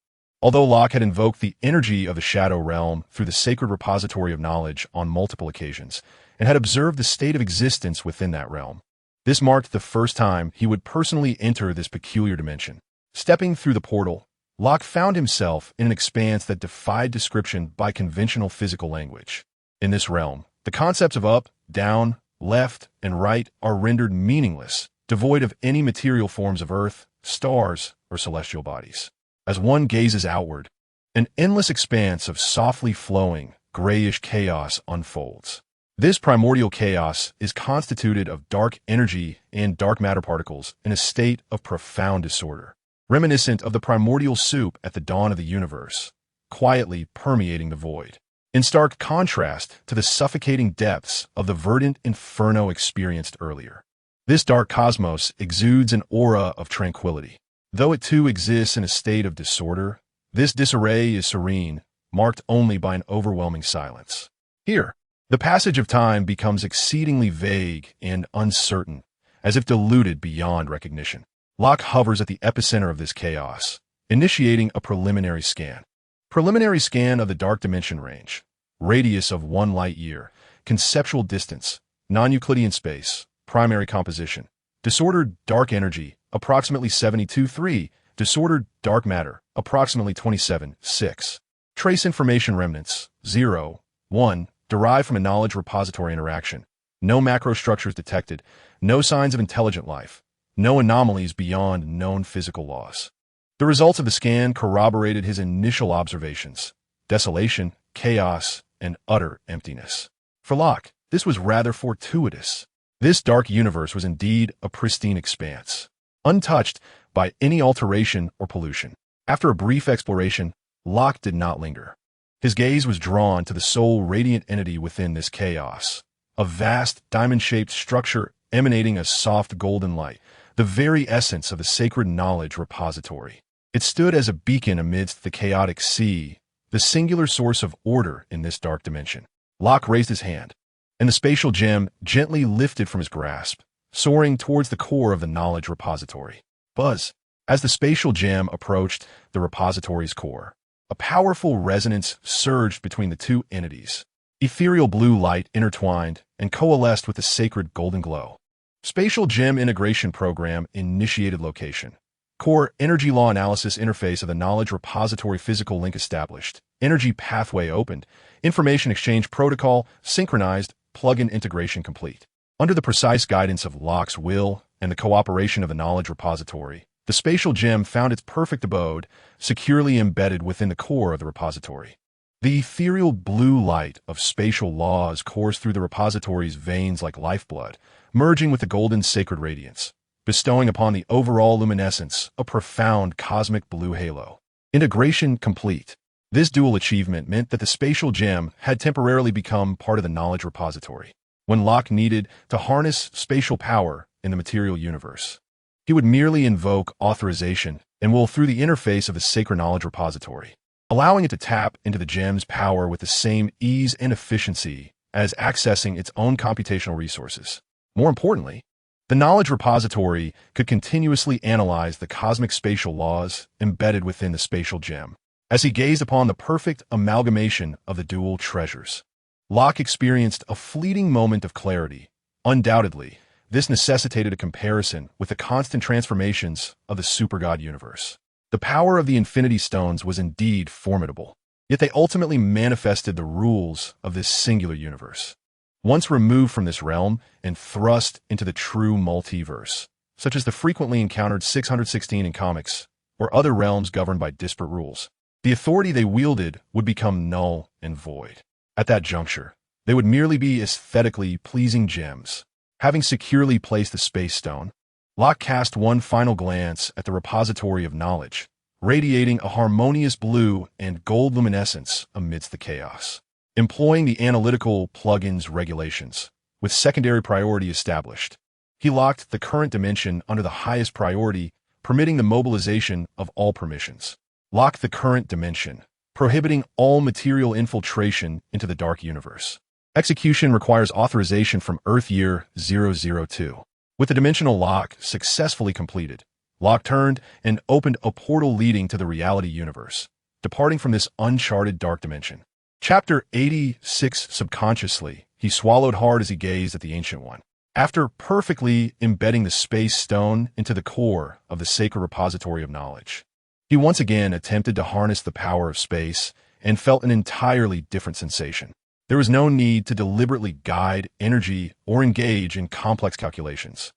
Although Locke had invoked the energy of the Shadow Realm through the sacred repository of knowledge on multiple occasions, and had observed the state of existence within that realm, this marked the first time he would personally enter this peculiar dimension. Stepping through the portal, Locke found himself in an expanse that defied description by conventional physical language. In this realm, the concepts of up, down, left, and right are rendered meaningless, devoid of any material forms of earth, stars, or celestial bodies. As one gazes outward, an endless expanse of softly flowing, grayish chaos unfolds. This primordial chaos is constituted of dark energy and dark matter particles in a state of profound disorder, reminiscent of the primordial soup at the dawn of the universe, quietly permeating the void. In stark contrast to the suffocating depths of the verdant inferno experienced earlier, this dark cosmos exudes an aura of tranquility. Though it too exists in a state of disorder, this disarray is serene, marked only by an overwhelming silence. Here, the passage of time becomes exceedingly vague and uncertain, as if diluted beyond recognition. Locke hovers at the epicenter of this chaos, initiating a preliminary scan. Preliminary scan of the dark dimension range, radius of 1 light year, conceptual distance, non-Euclidean space, primary composition, disordered dark energy, approximately 72.3, disordered dark matter, approximately 27.6. Trace information remnants, 0, 1, derived from a knowledge repository interaction. No macrostructures detected, no signs of intelligent life, no anomalies beyond known physical laws. The results of the scan corroborated his initial observations: desolation, chaos, and utter emptiness. For Locke, this was rather fortuitous. This dark universe was indeed a pristine expanse, untouched by any alteration or pollution. After a brief exploration, Locke did not linger. His gaze was drawn to the sole radiant entity within this chaos, a vast diamond-shaped structure emanating a soft golden light, the very essence of the sacred knowledge repository. It stood as a beacon amidst the chaotic sea, the singular source of order in this dark dimension. Locke raised his hand, and the spatial gem gently lifted from his grasp, soaring towards the core of the knowledge repository. Buzz. As the spatial gem approached the repository's core, a powerful resonance surged between the two entities. Ethereal blue light intertwined and coalesced with the sacred golden glow. Spatial gem integration program initiated location. Core energy law analysis interface of the knowledge repository physical link established. Energy pathway opened. Information exchange protocol synchronized. Plug-in integration complete. Under the precise guidance of Locke's will and the cooperation of the knowledge repository, the spatial gem found its perfect abode, securely embedded within the core of the repository. The ethereal blue light of spatial laws coursed through the repository's veins like lifeblood, merging with the golden sacred radiance, bestowing upon the overall luminescence a profound cosmic blue halo. Integration complete. This dual achievement meant that the spatial gem had temporarily become part of the knowledge repository. When Locke needed to harness spatial power in the material universe, he would merely invoke authorization and will through the interface of the sacred knowledge repository, allowing it to tap into the gem's power with the same ease and efficiency as accessing its own computational resources. More importantly, the knowledge repository could continuously analyze the cosmic spatial laws embedded within the spatial gem. As he gazed upon the perfect amalgamation of the dual treasures, Locke experienced a fleeting moment of clarity. Undoubtedly, this necessitated a comparison with the constant transformations of the supergod universe. The power of the Infinity Stones was indeed formidable. Yet they ultimately manifested the rules of this singular universe. Once removed from this realm and thrust into the true multiverse, such as the frequently encountered 616 in comics, or other realms governed by disparate rules, the authority they wielded would become null and void. At that juncture, they would merely be aesthetically pleasing gems. Having securely placed the space stone, Locke cast one final glance at the repository of knowledge, radiating a harmonious blue and gold luminescence amidst the chaos. Employing the analytical plugins regulations, with secondary priority established, he locked the current dimension under the highest priority, permitting the mobilization of all permissions. Lock the current dimension, prohibiting all material infiltration into the dark universe. Execution requires authorization from Earth Year 002. With the dimensional lock successfully completed, Locke turned and opened a portal leading to the reality universe, departing from this uncharted dark dimension. Chapter 86. Subconsciously, he swallowed hard as he gazed at the Ancient One. After perfectly embedding the space stone into the core of the sacred repository of knowledge, he once again attempted to harness the power of space and felt an entirely different sensation. There was no need to deliberately guide energy or engage in complex calculations.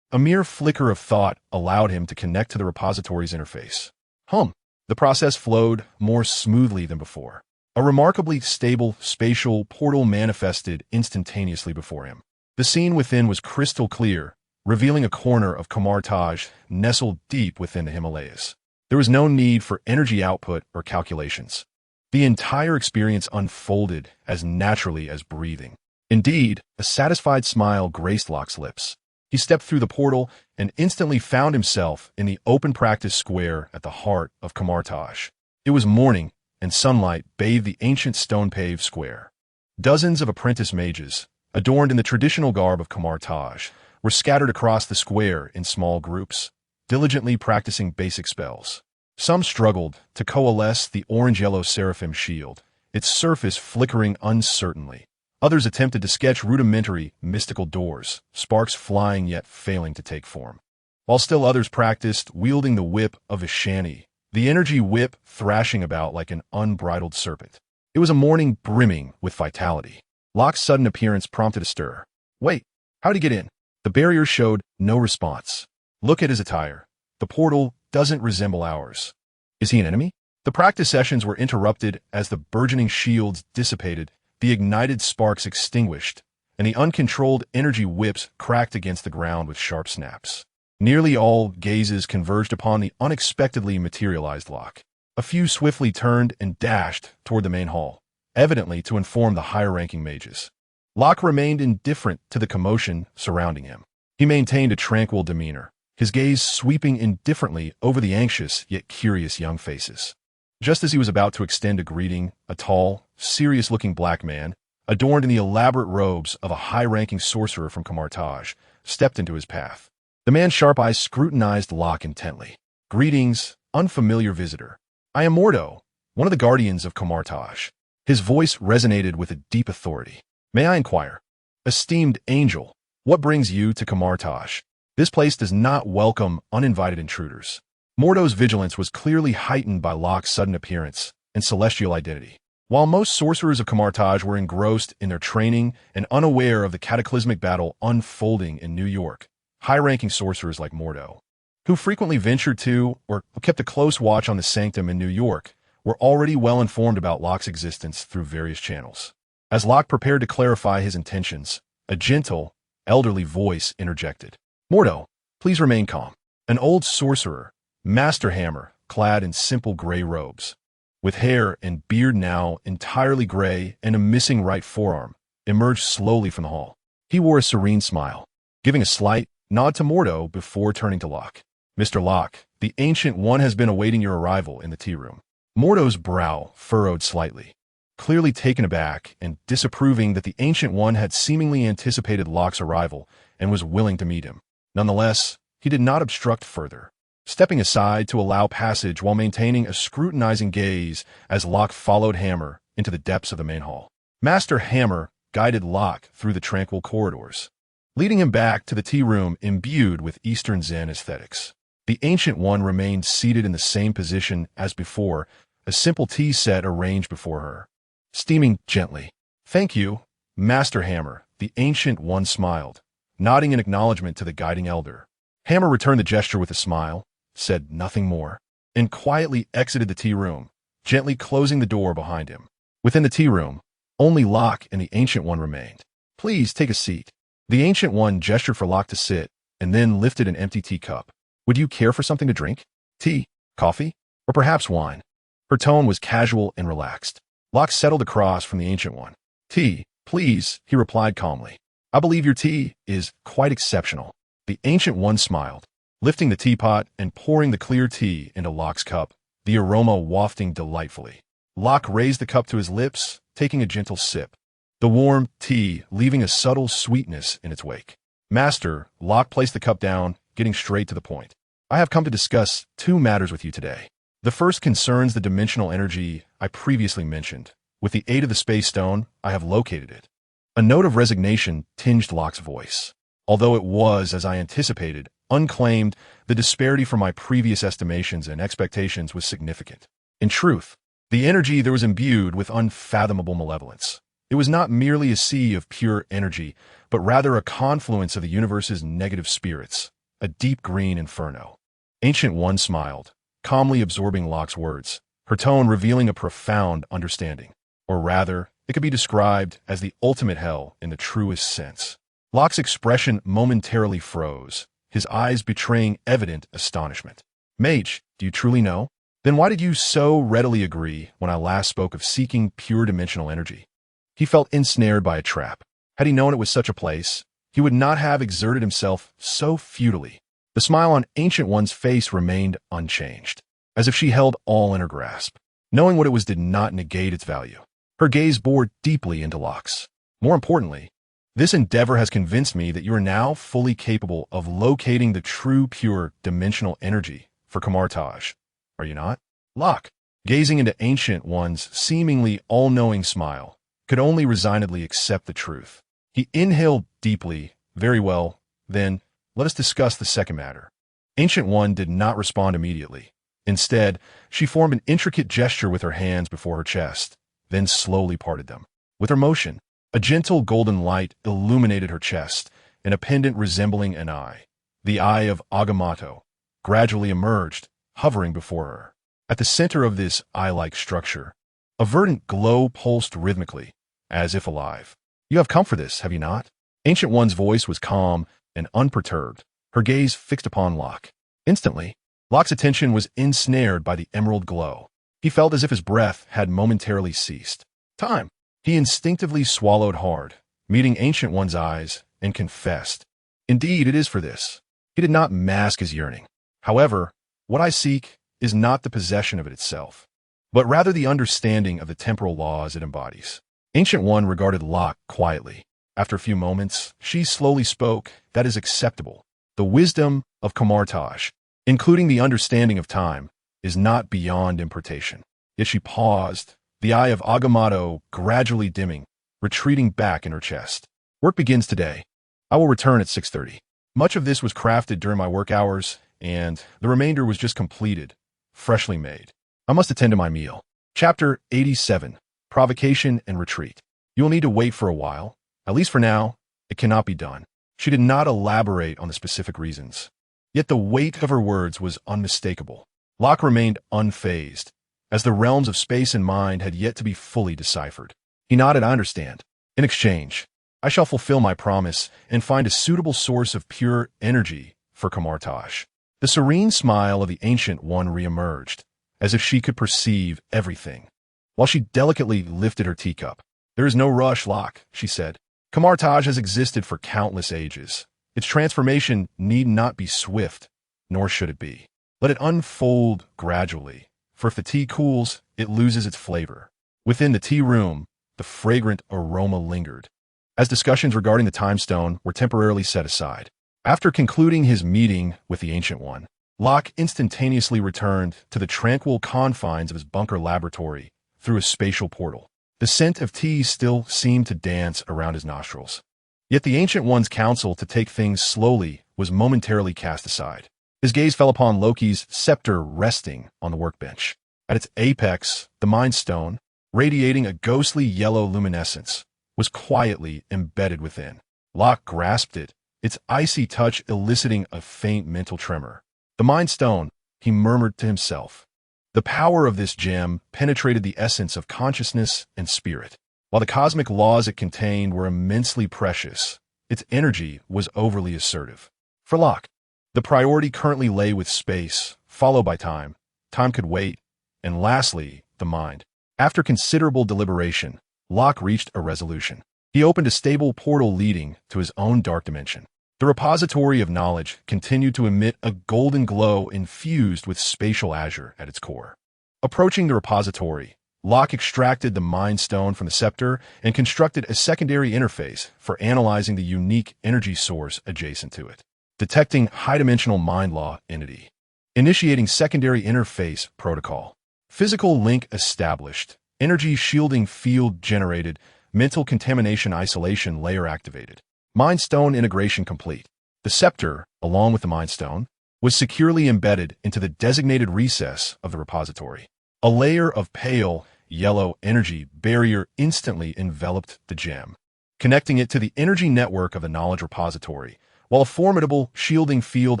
A mere flicker of thought allowed him to connect to the repository's interface. The process flowed more smoothly than before. A remarkably stable spatial portal manifested instantaneously before him. The scene within was crystal clear, revealing a corner of Kamartaj nestled deep within the Himalayas. There was no need for energy output or calculations. The entire experience unfolded as naturally as breathing. Indeed, a satisfied smile graced Locke's lips. He stepped through the portal and instantly found himself in the open practice square at the heart of Kamartaj. It was morning, and sunlight bathed the ancient stone-paved square. Dozens of apprentice mages, adorned in the traditional garb of Kamartaj, were scattered across the square in small groups, diligently practicing basic spells. Some struggled to coalesce the orange-yellow seraphim shield, its surface flickering uncertainly. Others attempted to sketch rudimentary, mystical doors, sparks flying yet failing to take form. While still others practiced wielding the whip of Ishani, the energy whip thrashing about like an unbridled serpent. It was a morning brimming with vitality. Locke's sudden appearance prompted a stir. Wait, how'd he get in? The barrier showed no response. Look at his attire. The portal doesn't resemble ours. Is he an enemy? The practice sessions were interrupted as the burgeoning shields dissipated, the ignited sparks extinguished, and the uncontrolled energy whips cracked against the ground with sharp snaps. Nearly all gazes converged upon the unexpectedly materialized Locke. A few swiftly turned and dashed toward the main hall, evidently to inform the higher-ranking mages. Locke remained indifferent to the commotion surrounding him. He maintained a tranquil demeanor, his gaze sweeping indifferently over the anxious yet curious young faces. Just as he was about to extend a greeting, a tall, serious-looking black man, adorned in the elaborate robes of a high-ranking sorcerer from Kamartaj, stepped into his path. The man's sharp eyes scrutinized Locke intently. Greetings, unfamiliar visitor. I am Mordo, one of the guardians of Kamartaj. His voice resonated with a deep authority. May I inquire? Esteemed angel, what brings you to Kamartaj? This place does not welcome uninvited intruders. Mordo's vigilance was clearly heightened by Locke's sudden appearance and celestial identity. While most sorcerers of Kamartaj were engrossed in their training and unaware of the cataclysmic battle unfolding in New York, high-ranking sorcerers like Mordo, who frequently ventured to or kept a close watch on the sanctum in New York, were already well informed about Locke's existence through various channels. As Locke prepared to clarify his intentions, a gentle, elderly voice interjected. Mordo, please remain calm. An old sorcerer, Master Hammer, clad in simple gray robes, with hair and beard now entirely gray and a missing right forearm, emerged slowly from the hall. He wore a serene smile, giving a slight nod to Mordo before turning to Locke. Mr. Locke, the Ancient One has been awaiting your arrival in the tea room. Mordo's brow furrowed slightly, clearly taken aback and disapproving that the Ancient One had seemingly anticipated Locke's arrival and was willing to meet him. Nonetheless, he did not obstruct further, stepping aside to allow passage while maintaining a scrutinizing gaze as Locke followed Hammer into the depths of the main hall. Master Hammer guided Locke through the tranquil corridors, leading him back to the tea room imbued with Eastern Zen aesthetics. The Ancient One remained seated in the same position as before, a simple tea set arranged before her, steaming gently. "Thank you, Master Hammer," the Ancient One smiled, nodding in acknowledgement to the guiding elder. Hammer returned the gesture with a smile, said nothing more, and quietly exited the tea room, gently closing the door behind him. Within the tea room, only Locke and the Ancient One remained. "Please take a seat." The Ancient One gestured for Locke to sit, and then lifted an empty teacup. "Would you care for something to drink? Tea, coffee, or perhaps wine?" Her tone was casual and relaxed. Locke settled across from the Ancient One. "Tea, please," he replied calmly. "I believe your tea is quite exceptional." The Ancient One smiled, lifting the teapot and pouring the clear tea into Locke's cup, the aroma wafting delightfully. Locke raised the cup to his lips, taking a gentle sip, the warm tea leaving a subtle sweetness in its wake. "Master," Locke placed the cup down, getting straight to the point. "I have come to discuss 2 matters with you today. The first concerns the dimensional energy I previously mentioned. With the aid of the space stone, I have located it." A note of resignation tinged Locke's voice. Although it was, as I anticipated, unclaimed, the disparity from my previous estimations and expectations was significant. In truth, the energy there was imbued with unfathomable malevolence. It was not merely a sea of pure energy, but rather a confluence of the universe's negative spirits, a deep green inferno. Ancient One smiled, calmly absorbing Locke's words, her tone revealing a profound understanding. Or rather, it could be described as the ultimate hell in the truest sense. Locke's expression momentarily froze, his eyes betraying evident astonishment. "Mage, do you truly know? Then why did you so readily agree when I last spoke of seeking pure dimensional energy?" He felt ensnared by a trap. Had he known it was such a place, he would not have exerted himself so futilely. The smile on Ancient One's face remained unchanged, as if she held all in her grasp. Knowing what it was did not negate its value. Her gaze bored deeply into Locke's. "More importantly, this endeavor has convinced me that you are now fully capable of locating the true pure dimensional energy for Kamartaj. Are you not?" Locke, gazing into Ancient One's seemingly all-knowing smile, could only resignedly accept the truth. He inhaled deeply. "Very well, then, let us discuss the second matter." Ancient One did not respond immediately. Instead, she formed an intricate gesture with her hands before her chest, then slowly parted them. With her motion, a gentle golden light illuminated her chest, and a pendant resembling an eye, the eye of Agamotto, gradually emerged, hovering before her. At the center of this eye-like structure, a verdant glow pulsed rhythmically, as if alive. "You have come for this, have you not?" Ancient One's voice was calm and unperturbed, her gaze fixed upon Locke. Instantly, Locke's attention was ensnared by the emerald glow. He felt as if his breath had momentarily ceased. "Time!" He instinctively swallowed hard, meeting Ancient One's eyes, and confessed, "Indeed, it is for this." He did not mask his yearning. "However, what I seek is not the possession of it itself, but rather the understanding of the temporal laws it embodies." Ancient One regarded Locke quietly. After a few moments, she slowly spoke, "That is acceptable. The wisdom of Kamartaj, including the understanding of time, is not beyond importation." Yet she paused, the eye of Agamotto gradually dimming, retreating back in her chest. "Work begins today. I will return at 6:30. Much of this was crafted during my work hours, and the remainder was just completed, freshly made. I must attend to my meal." Chapter 87. Provocation and Retreat. "You will need to wait for a while. At least for now, it cannot be done." She did not elaborate on the specific reasons. Yet the weight of her words was unmistakable. Locke remained unfazed, as the realms of space and mind had yet to be fully deciphered. He nodded. "I understand. In exchange, I shall fulfill my promise and find a suitable source of pure energy for Kamartaj." The serene smile of the Ancient One reemerged, as if she could perceive everything, while she delicately lifted her teacup. "There is no rush, Locke," she said. "Kamartaj has existed for countless ages. Its transformation need not be swift, nor should it be. Let it unfold gradually, for if the tea cools, it loses its flavor." Within the tea room, the fragrant aroma lingered, as discussions regarding the time stone were temporarily set aside. After concluding his meeting with the Ancient One, Locke instantaneously returned to the tranquil confines of his bunker laboratory through a spatial portal. The scent of tea still seemed to dance around his nostrils. Yet the Ancient One's counsel to take things slowly was momentarily cast aside. His gaze fell upon Loki's scepter resting on the workbench. At its apex, the Mind Stone, radiating a ghostly yellow luminescence, was quietly embedded within. Locke grasped it, its icy touch eliciting a faint mental tremor. The Mind Stone, he murmured to himself. The power of this gem penetrated the essence of consciousness and spirit. While the cosmic laws it contained were immensely precious, its energy was overly assertive. For Locke, the priority currently lay with space, followed by time. Time could wait. And lastly, the mind. After considerable deliberation, Locke reached a resolution. He opened a stable portal leading to his own dark dimension. The repository of knowledge continued to emit a golden glow infused with spatial azure at its core. Approaching the repository, Locke extracted the Mind Stone from the scepter and constructed a secondary interface for analyzing the unique energy source adjacent to it. Detecting high-dimensional mind law entity. Initiating secondary interface protocol. Physical link established. Energy shielding field generated. Mental contamination isolation layer activated. Mind Stone integration complete. The scepter, along with the Mind Stone, was securely embedded into the designated recess of the repository. A layer of pale, yellow energy barrier instantly enveloped the gem, connecting it to the energy network of the knowledge repository, while a formidable shielding field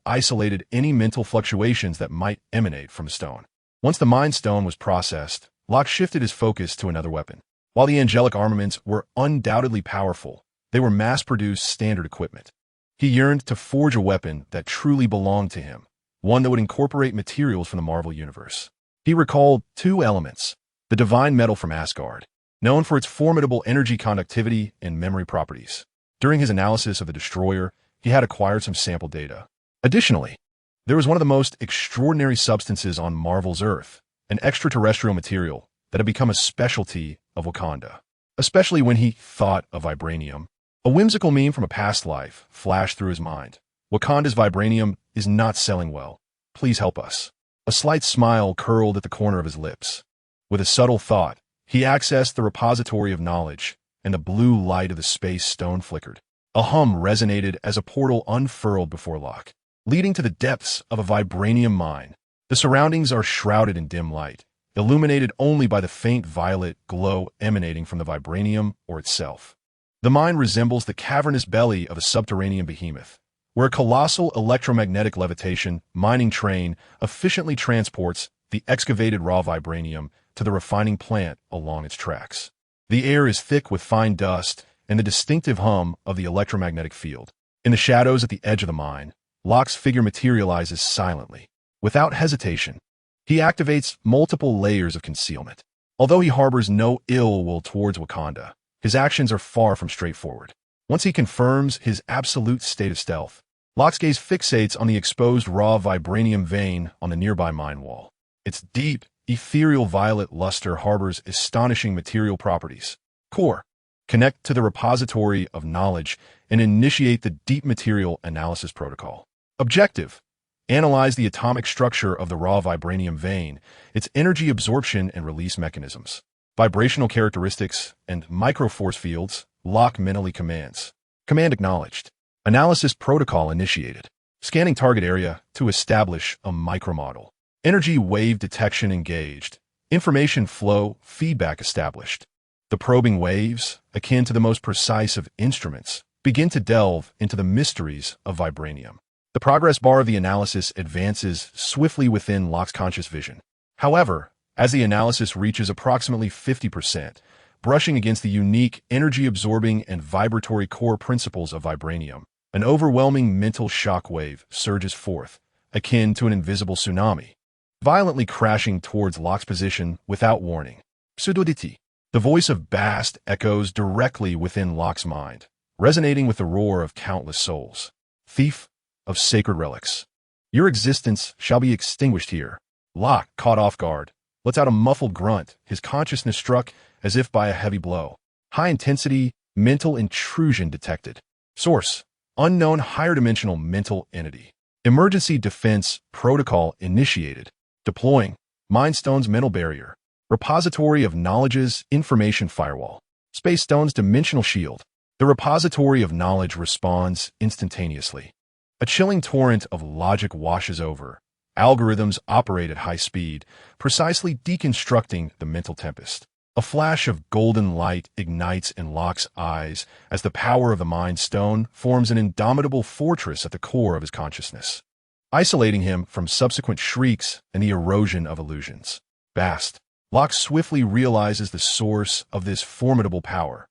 isolated any mental fluctuations that might emanate from the stone. Once the Mind Stone was processed, Locke shifted his focus to another weapon. While the angelic armaments were undoubtedly powerful, they were mass-produced standard equipment. He yearned to forge a weapon that truly belonged to him, one that would incorporate materials from the Marvel Universe. He recalled two elements: the divine metal from Asgard, known for its formidable energy conductivity and memory properties. During his analysis of the destroyer, he had acquired some sample data. Additionally, there was one of the most extraordinary substances on Marvel's Earth, an extraterrestrial material that had become a specialty of Wakanda. Especially when he thought of vibranium. A whimsical meme from a past life flashed through his mind. Wakanda's vibranium is not selling well. Please help us. A slight smile curled at the corner of his lips. With a subtle thought, he accessed the repository of knowledge, and the blue light of the space stone flickered. A hum resonated as a portal unfurled before Locke, leading to the depths of a vibranium mine. The surroundings are shrouded in dim light, illuminated only by the faint violet glow emanating from the vibranium or itself. The mine resembles the cavernous belly of a subterranean behemoth, where a colossal electromagnetic levitation mining train efficiently transports the excavated raw vibranium to the refining plant along its tracks. The air is thick with fine dust and the distinctive hum of the electromagnetic field. In the shadows at the edge of the mine, Locke's figure materializes silently. Without hesitation, he activates multiple layers of concealment. Although he harbors no ill will towards Wakanda, his actions are far from straightforward. Once he confirms his absolute state of stealth, Locke's gaze fixates on the exposed raw vibranium vein on the nearby mine wall. Its deep, ethereal violet luster harbors astonishing material properties. Core. Connect to the repository of knowledge and initiate the deep material analysis protocol. Objective. Analyze the atomic structure of the raw vibranium vein, its energy absorption and release mechanisms, vibrational characteristics, and microforce fields. Locke mentally commands. Command acknowledged. Analysis protocol initiated. Scanning target area to establish a micromodel. Energy wave detection engaged. Information flow feedback established. The probing waves, akin to the most precise of instruments, begin to delve into the mysteries of vibranium. The progress bar of the analysis advances swiftly within Locke's conscious vision. However, as the analysis reaches approximately 50%, brushing against the unique energy-absorbing and vibratory core principles of vibranium, an overwhelming mental shockwave surges forth, akin to an invisible tsunami, violently crashing towards Locke's position without warning. Pseudodity. The voice of Bast echoes directly within Locke's mind, resonating with the roar of countless souls. Thief of sacred relics. Your existence shall be extinguished here. Locke, caught off guard, lets out a muffled grunt, his consciousness struck as if by a heavy blow. High-intensity, mental intrusion detected. Source: unknown higher-dimensional mental entity. Emergency defense protocol initiated. Deploying Mind Stone's mental barrier. Repository of Knowledge's information firewall. Space Stone's dimensional shield. The repository of knowledge responds instantaneously. A chilling torrent of logic washes over, Algorithms operate at high speed, precisely deconstructing the mental tempest. A flash of golden light ignites in Locke's eyes as the power of the Mind Stone forms an indomitable fortress at the core of his consciousness, isolating him from subsequent shrieks and the erosion of illusions. Bast. Locke swiftly realizes the source of this formidable power,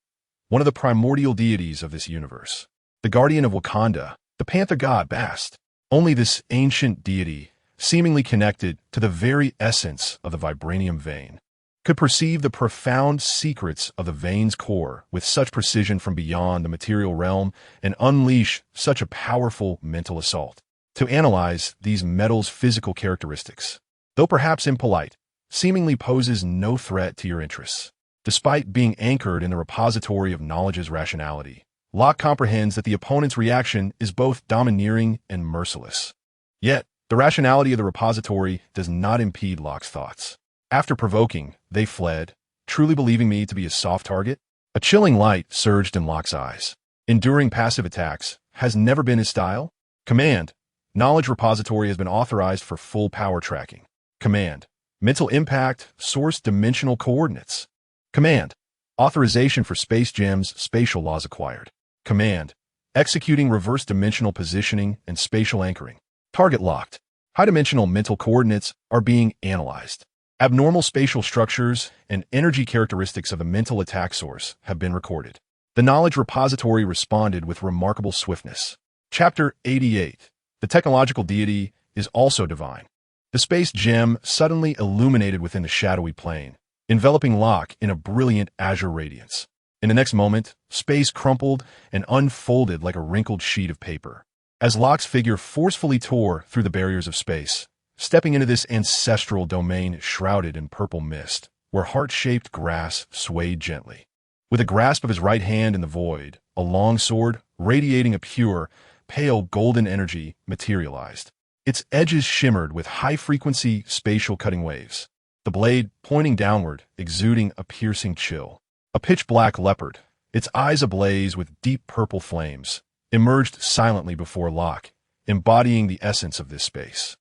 one of the primordial deities of this universe. The guardian of Wakanda, the panther god Bast. Only this ancient deity, seemingly connected to the very essence of the vibranium vein, could perceive the profound secrets of the vein's core with such precision from beyond the material realm and unleash such a powerful mental assault. To analyze these metals' physical characteristics, though perhaps impolite, seemingly poses no threat to your interests. Despite being anchored in the repository of knowledge's rationality, Locke comprehends that the opponent's reaction is both domineering and merciless. Yet, the rationality of the repository does not impede Locke's thoughts. After provoking, they fled, truly believing me to be a soft target. A chilling light surged in Locke's eyes. Enduring passive attacks has never been his style. Command. Knowledge repository has been authorized for full power tracking. Command. Mental impact, source dimensional coordinates. Command. Authorization for space gems, spatial laws acquired. Command. Executing reverse dimensional positioning and spatial anchoring. Target locked. High-dimensional mental coordinates are being analyzed. Abnormal spatial structures and energy characteristics of the mental attack source have been recorded. The knowledge repository responded with remarkable swiftness. Chapter 88. The technological deity is also divine. The space gem suddenly illuminated within the shadowy plane, enveloping Locke in a brilliant azure radiance. In the next moment, space crumpled and unfolded like a wrinkled sheet of paper. As Locke's figure forcefully tore through the barriers of space, stepping into this ancestral domain shrouded in purple mist, where heart-shaped grass swayed gently. With a grasp of his right hand in the void, a long sword, radiating a pure, pale golden energy, materialized. Its edges shimmered with high-frequency spatial cutting waves, the blade pointing downward, exuding a piercing chill. A pitch-black leopard, its eyes ablaze with deep purple flames, emerged silently before Locke, embodying the essence of this space.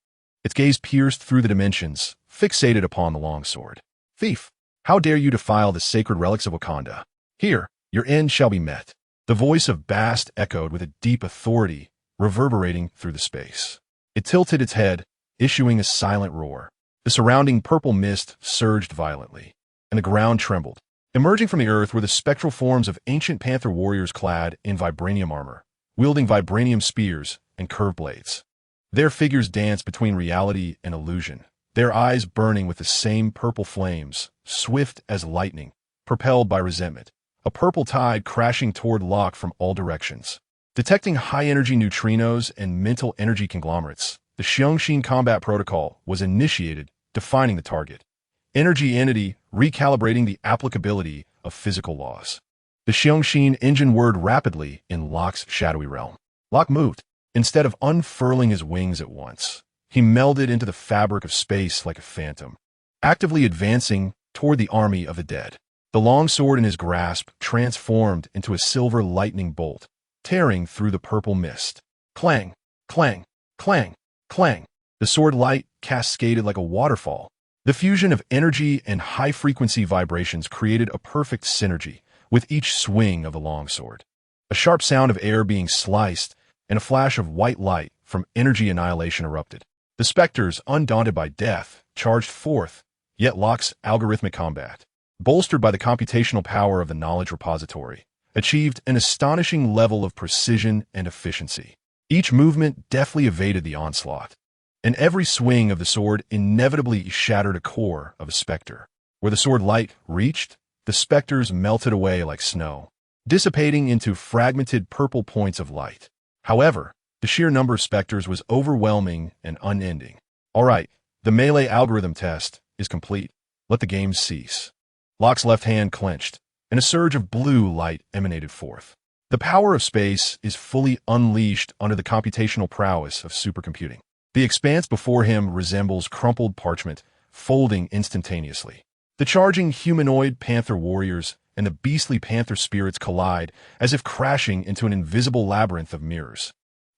Its gaze pierced through the dimensions, fixated upon the longsword. Thief, how dare you defile the sacred relics of Wakanda? Here, your end shall be met. The voice of Bast echoed with a deep authority, reverberating through the space. It tilted its head, issuing a silent roar. The surrounding purple mist surged violently, and the ground trembled. Emerging from the earth were the spectral forms of ancient panther warriors clad in vibranium armor, wielding vibranium spears and curved blades. Their figures danced between reality and illusion, their eyes burning with the same purple flames, swift as lightning, propelled by resentment, a purple tide crashing toward Locke from all directions. Detecting high-energy neutrinos and mental energy conglomerates, the Xiongxin combat protocol was initiated, defining the target. Energy entity recalibrating the applicability of physical laws. The Xiongxin engine whirred rapidly in Locke's shadowy realm. Locke moved. Instead of unfurling his wings at once, he melded into the fabric of space like a phantom, actively advancing toward the army of the dead. The longsword in his grasp transformed into a silver lightning bolt, tearing through the purple mist. Clang, clang, clang, clang. The sword light cascaded like a waterfall. The fusion of energy and high-frequency vibrations created a perfect synergy with each swing of the longsword. A sharp sound of air being sliced and a flash of white light from energy annihilation erupted. The specters, undaunted by death, charged forth, yet Locke's algorithmic combat, bolstered by the computational power of the knowledge repository, achieved an astonishing level of precision and efficiency. Each movement deftly evaded the onslaught, and every swing of the sword inevitably shattered a core of a specter. Where the sword light reached, the specters melted away like snow, dissipating into fragmented purple points of light. However, the sheer number of specters was overwhelming and unending. All right, the melee algorithm test is complete. Let the games cease. Locke's left hand clenched, and a surge of blue light emanated forth. The power of space is fully unleashed under the computational prowess of supercomputing. The expanse before him resembles crumpled parchment, folding instantaneously. The charging humanoid panther warriors and the beastly panther spirits collide as if crashing into an invisible labyrinth of mirrors.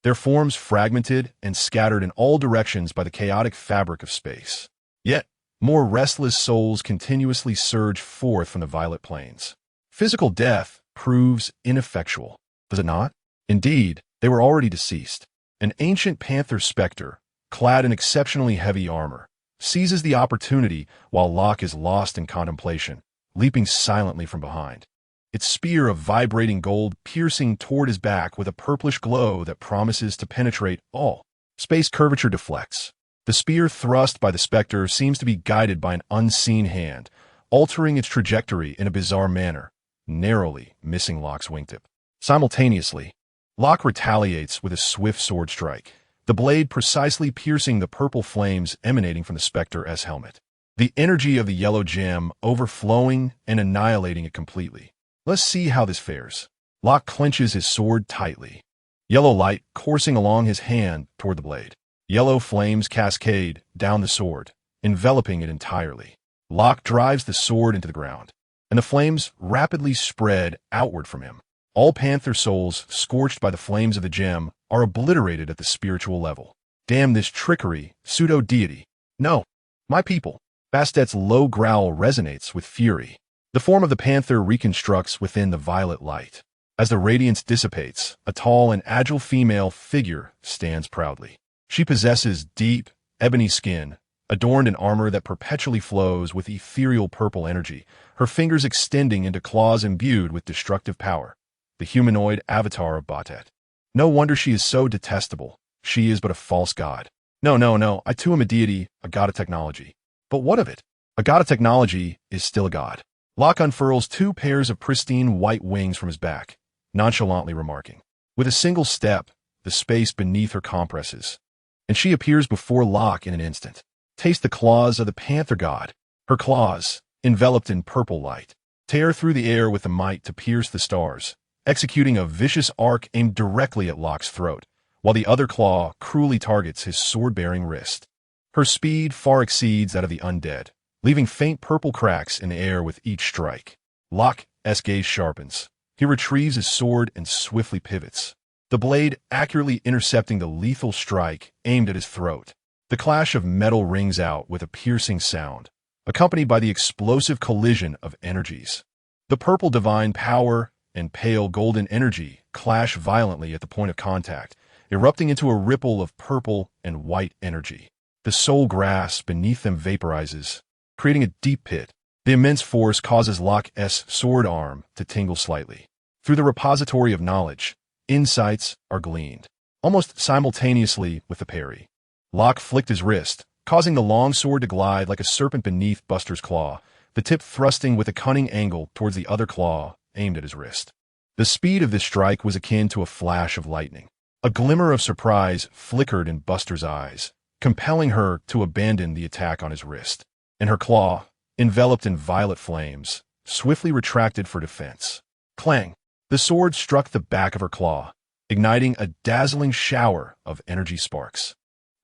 their forms fragmented and scattered in all directions by the chaotic fabric of space. Yet, more restless souls continuously surge forth from the violet plains. Physical death proves ineffectual, does it not? Indeed, they were already deceased. An ancient panther specter, clad in exceptionally heavy armor, seizes the opportunity while Locke is lost in contemplation, leaping silently from behind. Its spear of vibrating gold piercing toward his back with a purplish glow that promises to penetrate all. Space curvature deflects. The spear thrust by the specter seems to be guided by an unseen hand, altering its trajectory in a bizarre manner, narrowly missing Locke's wingtip. Simultaneously, Locke retaliates with a swift sword strike, the blade precisely piercing the purple flames emanating from the specter's helmet. The energy of the yellow gem overflowing and annihilating it completely. Let's see how this fares. Locke clenches his sword tightly. Yellow light coursing along his hand toward the blade. Yellow flames cascade down the sword, enveloping it entirely. Locke drives the sword into the ground, and the flames rapidly spread outward from him. All panther souls scorched by the flames of the gem are obliterated at the spiritual level. Damn this trickery, pseudo-deity. No, my people. Bastet's low growl resonates with fury. The form of the panther reconstructs within the violet light. As the radiance dissipates, a tall and agile female figure stands proudly. She possesses deep, ebony skin, adorned in armor that perpetually flows with ethereal purple energy, her fingers extending into claws imbued with destructive power. The humanoid avatar of Bastet. No wonder she is so detestable. She is but a false god. No, I too am a deity, a god of technology. But what of it? A god of technology is still a god. Locke unfurls 2 pairs of pristine white wings from his back, nonchalantly remarking. With a single step, the space beneath her compresses, and she appears before Locke in an instant. Taste the claws of the panther god. Her claws, enveloped in purple light, tear through the air with the might to pierce the stars, executing a vicious arc aimed directly at Locke's throat, while the other claw cruelly targets his sword-bearing wrist. Her speed far exceeds that of the undead, leaving faint purple cracks in the air with each strike. Locke's gaze sharpens. He retrieves his sword and swiftly pivots, the blade accurately intercepting the lethal strike aimed at his throat. The clash of metal rings out with a piercing sound, accompanied by the explosive collision of energies. The purple divine power and pale golden energy clash violently at the point of contact, erupting into a ripple of purple and white energy. The soul grass beneath them vaporizes, creating a deep pit. The immense force causes Locke's sword arm to tingle slightly. Through the repository of knowledge, insights are gleaned, almost simultaneously with the parry. Locke flicked his wrist, causing the long sword to glide like a serpent beneath Buster's claw, the tip thrusting with a cunning angle towards the other claw aimed at his wrist. The speed of this strike was akin to a flash of lightning. A glimmer of surprise flickered in Buster's eyes, compelling her to abandon the attack on his wrist, and her claw, enveloped in violet flames, swiftly retracted for defense. Clang! The sword struck the back of her claw, igniting a dazzling shower of energy sparks.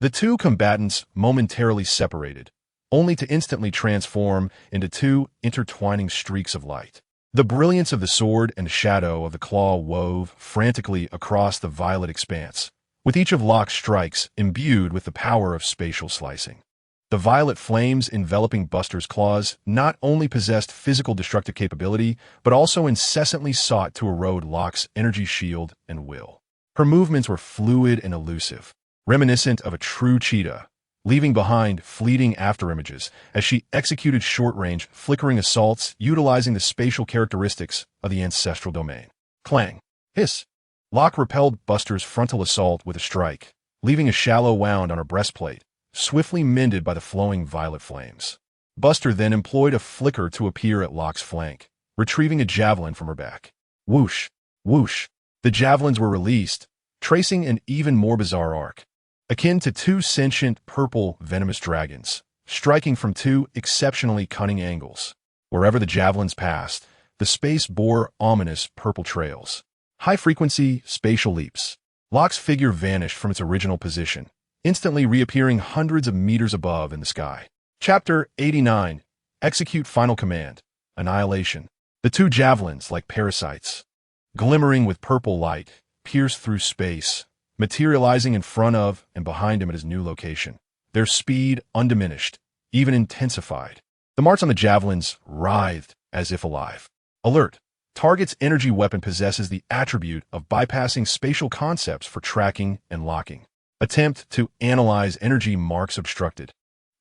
The 2 combatants momentarily separated, only to instantly transform into 2 intertwining streaks of light. The brilliance of the sword and shadow of the claw wove frantically across the violet expanse, with each of Locke's strikes imbued with the power of spatial slicing. The violet flames enveloping Buster's claws not only possessed physical destructive capability, but also incessantly sought to erode Locke's energy shield and will. Her movements were fluid and elusive, reminiscent of a true cheetah, leaving behind fleeting afterimages as she executed short-range, flickering assaults utilizing the spatial characteristics of the ancestral domain. Clang! Hiss! Locke repelled Buster's frontal assault with a strike, leaving a shallow wound on her breastplate, swiftly mended by the flowing violet flames. Buster then employed a flicker to appear at Locke's flank, retrieving a javelin from her back. Whoosh! Whoosh! The javelins were released, tracing an even more bizarre arc, akin to 2 sentient purple venomous dragons, striking from 2 exceptionally cunning angles. Wherever the javelins passed, the space bore ominous purple trails. High-frequency spatial leaps. Locke's figure vanished from its original position, instantly reappearing hundreds of meters above in the sky. Chapter 89. Execute Final Command. Annihilation. The 2 javelins, like parasites, glimmering with purple light, pierced through space, materializing in front of and behind him at his new location. Their speed undiminished, even intensified. The marks on the javelins writhed as if alive. Alert! Target's energy weapon possesses the attribute of bypassing spatial concepts for tracking and locking. Attempt to analyze energy marks obstructed.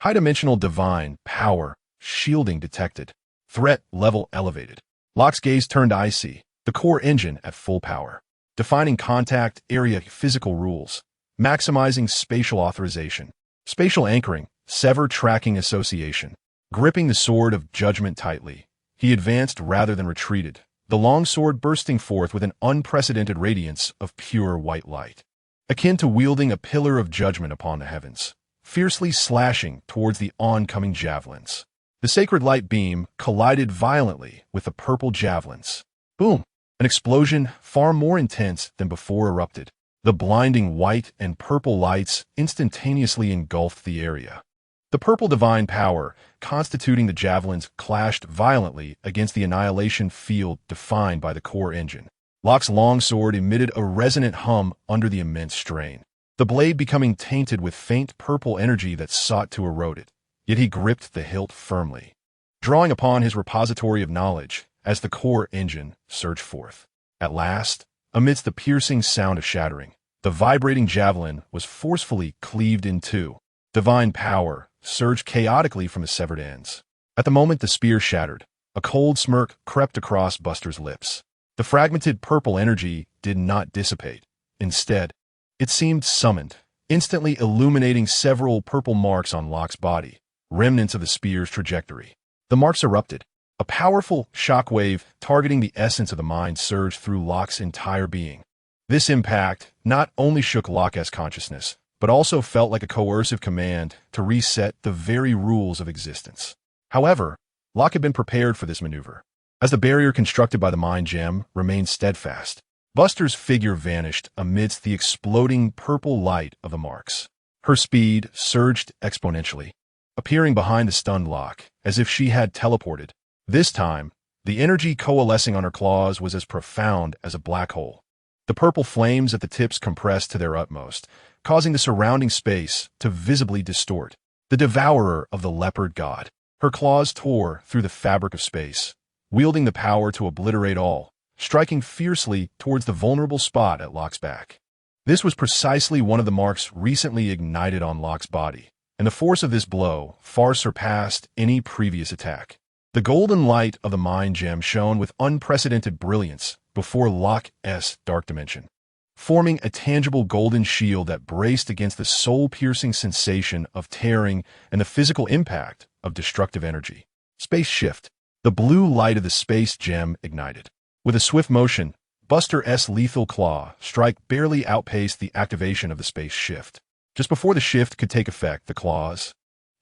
High-dimensional divine power shielding detected. Threat level elevated. Locke's gaze turned icy, the core engine at full power. Defining contact area physical rules. Maximizing spatial authorization. Spatial anchoring. Sever tracking association. Gripping the sword of judgment tightly, he advanced rather than retreated, the long sword bursting forth with an unprecedented radiance of pure white light, akin to wielding a pillar of judgment upon the heavens, fiercely slashing towards the oncoming javelins. The sacred light beam collided violently with the purple javelins. Boom! An explosion far more intense than before erupted. The blinding white and purple lights instantaneously engulfed the area. The purple divine power constituting the javelins clashed violently against the annihilation field defined by the core engine. Locke's longsword emitted a resonant hum under the immense strain, the blade becoming tainted with faint purple energy that sought to erode it. Yet he gripped the hilt firmly, drawing upon his repository of knowledge as the core engine surged forth. At last, amidst the piercing sound of shattering, the vibrating javelin was forcefully cleaved in two. Divine power surged chaotically from the severed ends. At the moment the spear shattered, a cold smirk crept across Buster's lips. The fragmented purple energy did not dissipate. Instead, it seemed summoned, instantly illuminating several purple marks on Locke's body, remnants of the spear's trajectory. The marks erupted. A powerful shockwave targeting the essence of the mind surged through Locke's entire being. This impact not only shook Locke's consciousness, but also felt like a coercive command to reset the very rules of existence. However, Locke had been prepared for this maneuver. As the barrier constructed by the mind gem remained steadfast, Buster's figure vanished amidst the exploding purple light of the marks. Her speed surged exponentially, appearing behind the stunned Locke, as if she had teleported. This time, the energy coalescing on her claws was as profound as a black hole. The purple flames at the tips compressed to their utmost, causing the surrounding space to visibly distort. The devourer of the leopard god. Her claws tore through the fabric of space, wielding the power to obliterate all, striking fiercely towards the vulnerable spot at Locke's back. This was precisely one of the marks recently ignited on Locke's body, and the force of this blow far surpassed any previous attack. The golden light of the mind gem shone with unprecedented brilliance before Locke's dark dimension, forming a tangible golden shield that braced against the soul-piercing sensation of tearing and the physical impact of destructive energy. Space shift. The blue light of the space gem ignited. With a swift motion, Buster's lethal claw strike barely outpaced the activation of the space shift. Just before the shift could take effect, the claws,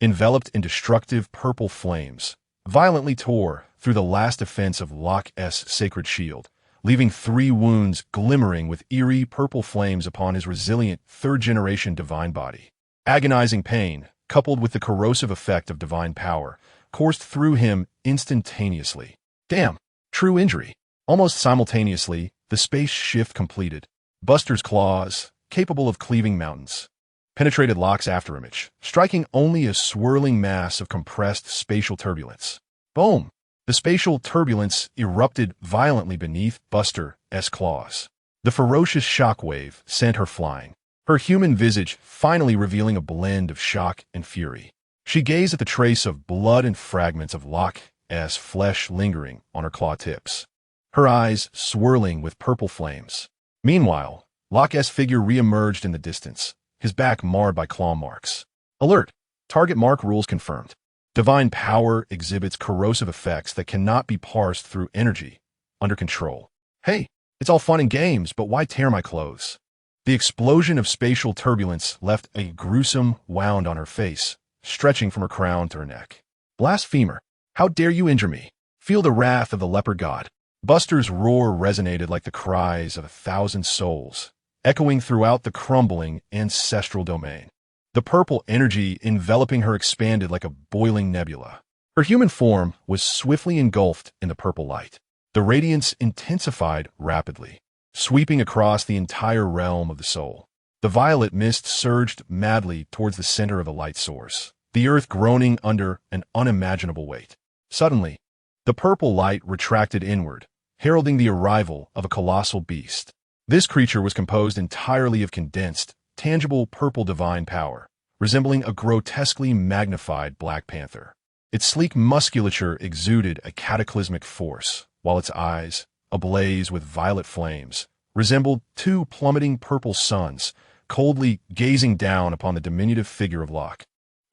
enveloped in destructive purple flames, violently tore through the last defense of Locke's sacred shield, leaving 3 wounds glimmering with eerie purple flames upon his resilient third-generation divine body. Agonizing pain, coupled with the corrosive effect of divine power, coursed through him instantaneously. Damn! True injury. Almost simultaneously, the space shift completed. Buster's claws, capable of cleaving mountains, penetrated Locke's afterimage, striking only a swirling mass of compressed spatial turbulence. Boom! The spatial turbulence erupted violently beneath Buster's claws. The ferocious shockwave sent her flying, her human visage finally revealing a blend of shock and fury. She gazed at the trace of blood and fragments of Locke's flesh lingering on her claw tips, her eyes swirling with purple flames. Meanwhile, Locke's figure re-emerged in the distance, his back marred by claw marks. Alert! Target mark rules confirmed. Divine power exhibits corrosive effects that cannot be parsed through energy. Under control. Hey, it's all fun and games, but why tear my clothes? The explosion of spatial turbulence left a gruesome wound on her face, stretching from her crown to her neck. Blasphemer! How dare you injure me? Feel the wrath of the leopard god. Buster's roar resonated like the cries of 1,000 souls, echoing throughout the crumbling ancestral domain. The purple energy enveloping her expanded like a boiling nebula. Her human form was swiftly engulfed in the purple light. The radiance intensified rapidly, sweeping across the entire realm of the soul. The violet mist surged madly towards the center of the light source, the earth groaning under an unimaginable weight. Suddenly, the purple light retracted inward, heralding the arrival of a colossal beast. This creature was composed entirely of condensed, tangible purple divine power, resembling a grotesquely magnified black panther. Its sleek musculature exuded a cataclysmic force, while its eyes, ablaze with violet flames, resembled two plummeting purple suns, coldly gazing down upon the diminutive figure of Locke,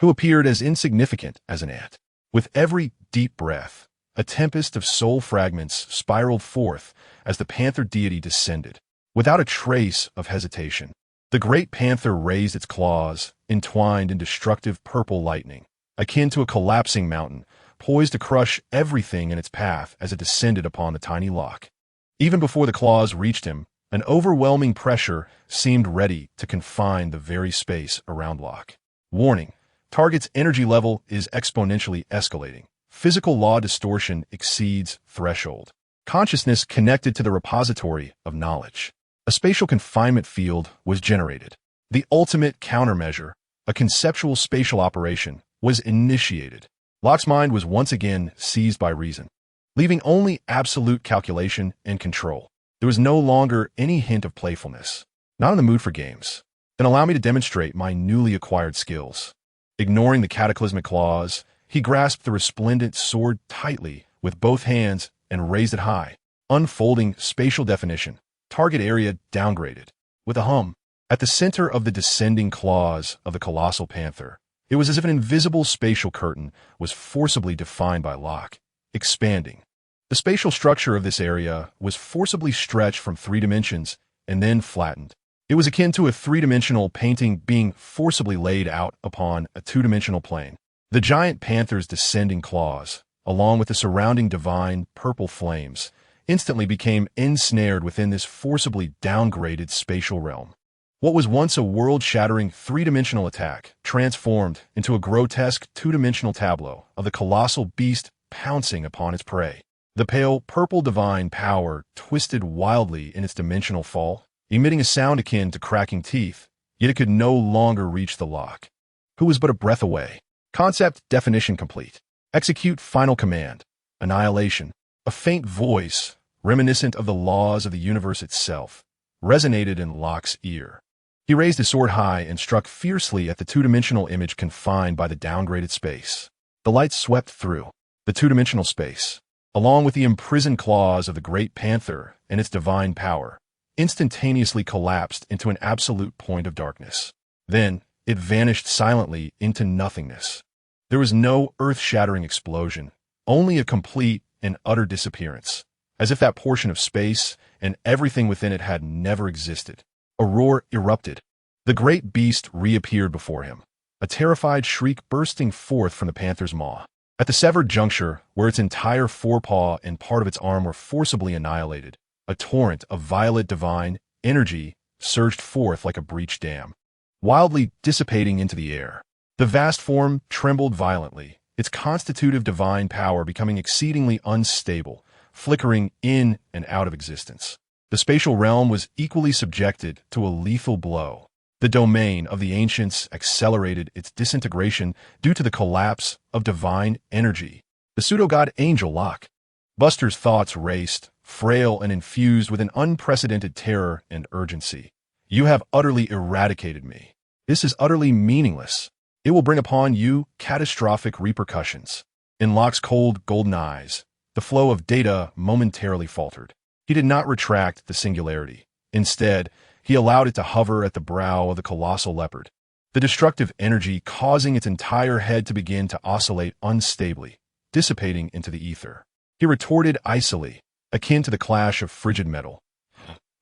who appeared as insignificant as an ant. With every deep breath, a tempest of soul fragments spiraled forth as the panther deity descended. Without a trace of hesitation, the great panther raised its claws, entwined in destructive purple lightning, akin to a collapsing mountain, poised to crush everything in its path as it descended upon the tiny Locke. Even before the claws reached him, an overwhelming pressure seemed ready to confine the very space around Locke. Warning: target's energy level is exponentially escalating. Physical law distortion exceeds threshold. Consciousness connected to the repository of knowledge. A spatial confinement field was generated. The ultimate countermeasure, a conceptual spatial operation, was initiated. Locke's mind was once again seized by reason, leaving only absolute calculation and control. There was no longer any hint of playfulness. Not in the mood for games. Then allow me to demonstrate my newly acquired skills. Ignoring the cataclysmic claws, he grasped the resplendent sword tightly with both hands and raised it high. Unfolding spatial definition. Target area downgraded. With a hum, at the center of the descending claws of the colossal panther, it was as if an invisible spatial curtain was forcibly defined by Locke, expanding. The spatial structure of this area was forcibly stretched from 3 dimensions and then flattened. It was akin to a 3-dimensional painting being forcibly laid out upon a 2-dimensional plane. The giant panther's descending claws, along with the surrounding divine purple flames, instantly became ensnared within this forcibly downgraded spatial realm. What was once a world-shattering 3-dimensional attack transformed into a grotesque 2-dimensional tableau of the colossal beast pouncing upon its prey. The pale purple divine power twisted wildly in its dimensional fall, emitting a sound akin to cracking teeth, yet it could no longer reach the Locke, who was but a breath away. Concept definition complete. Execute final command. Annihilation. A faint voice, reminiscent of the laws of the universe itself, resonated in Locke's ear. He raised his sword high and struck fiercely at the 2-dimensional image confined by the downgraded space. The light swept through the 2-dimensional space, along with the imprisoned claws of the great panther and its divine power, instantaneously collapsed into an absolute point of darkness. Then, it vanished silently into nothingness. There was no earth-shattering explosion, only a complete and utter disappearance, as if that portion of space and everything within it had never existed. A roar erupted. The great beast reappeared before him, a terrified shriek bursting forth from the panther's maw. At the severed juncture, where its entire forepaw and part of its arm were forcibly annihilated, a torrent of violet divine energy surged forth like a breached dam, wildly dissipating into the air. The vast form trembled violently, its constitutive divine power becoming exceedingly unstable, flickering in and out of existence. The spatial realm was equally subjected to a lethal blow. The domain of the ancients accelerated its disintegration due to the collapse of divine energy. The pseudo-god angel Locke. Buster's thoughts raced, frail and infused with an unprecedented terror and urgency. You have utterly eradicated me. This is utterly meaningless. It will bring upon you catastrophic repercussions. In Locke's cold, golden eyes, the flow of data momentarily faltered. He did not retract the singularity. Instead, he allowed it to hover at the brow of the colossal leopard, the destructive energy causing its entire head to begin to oscillate unstably, dissipating into the ether. He retorted icily, akin to the clash of frigid metal.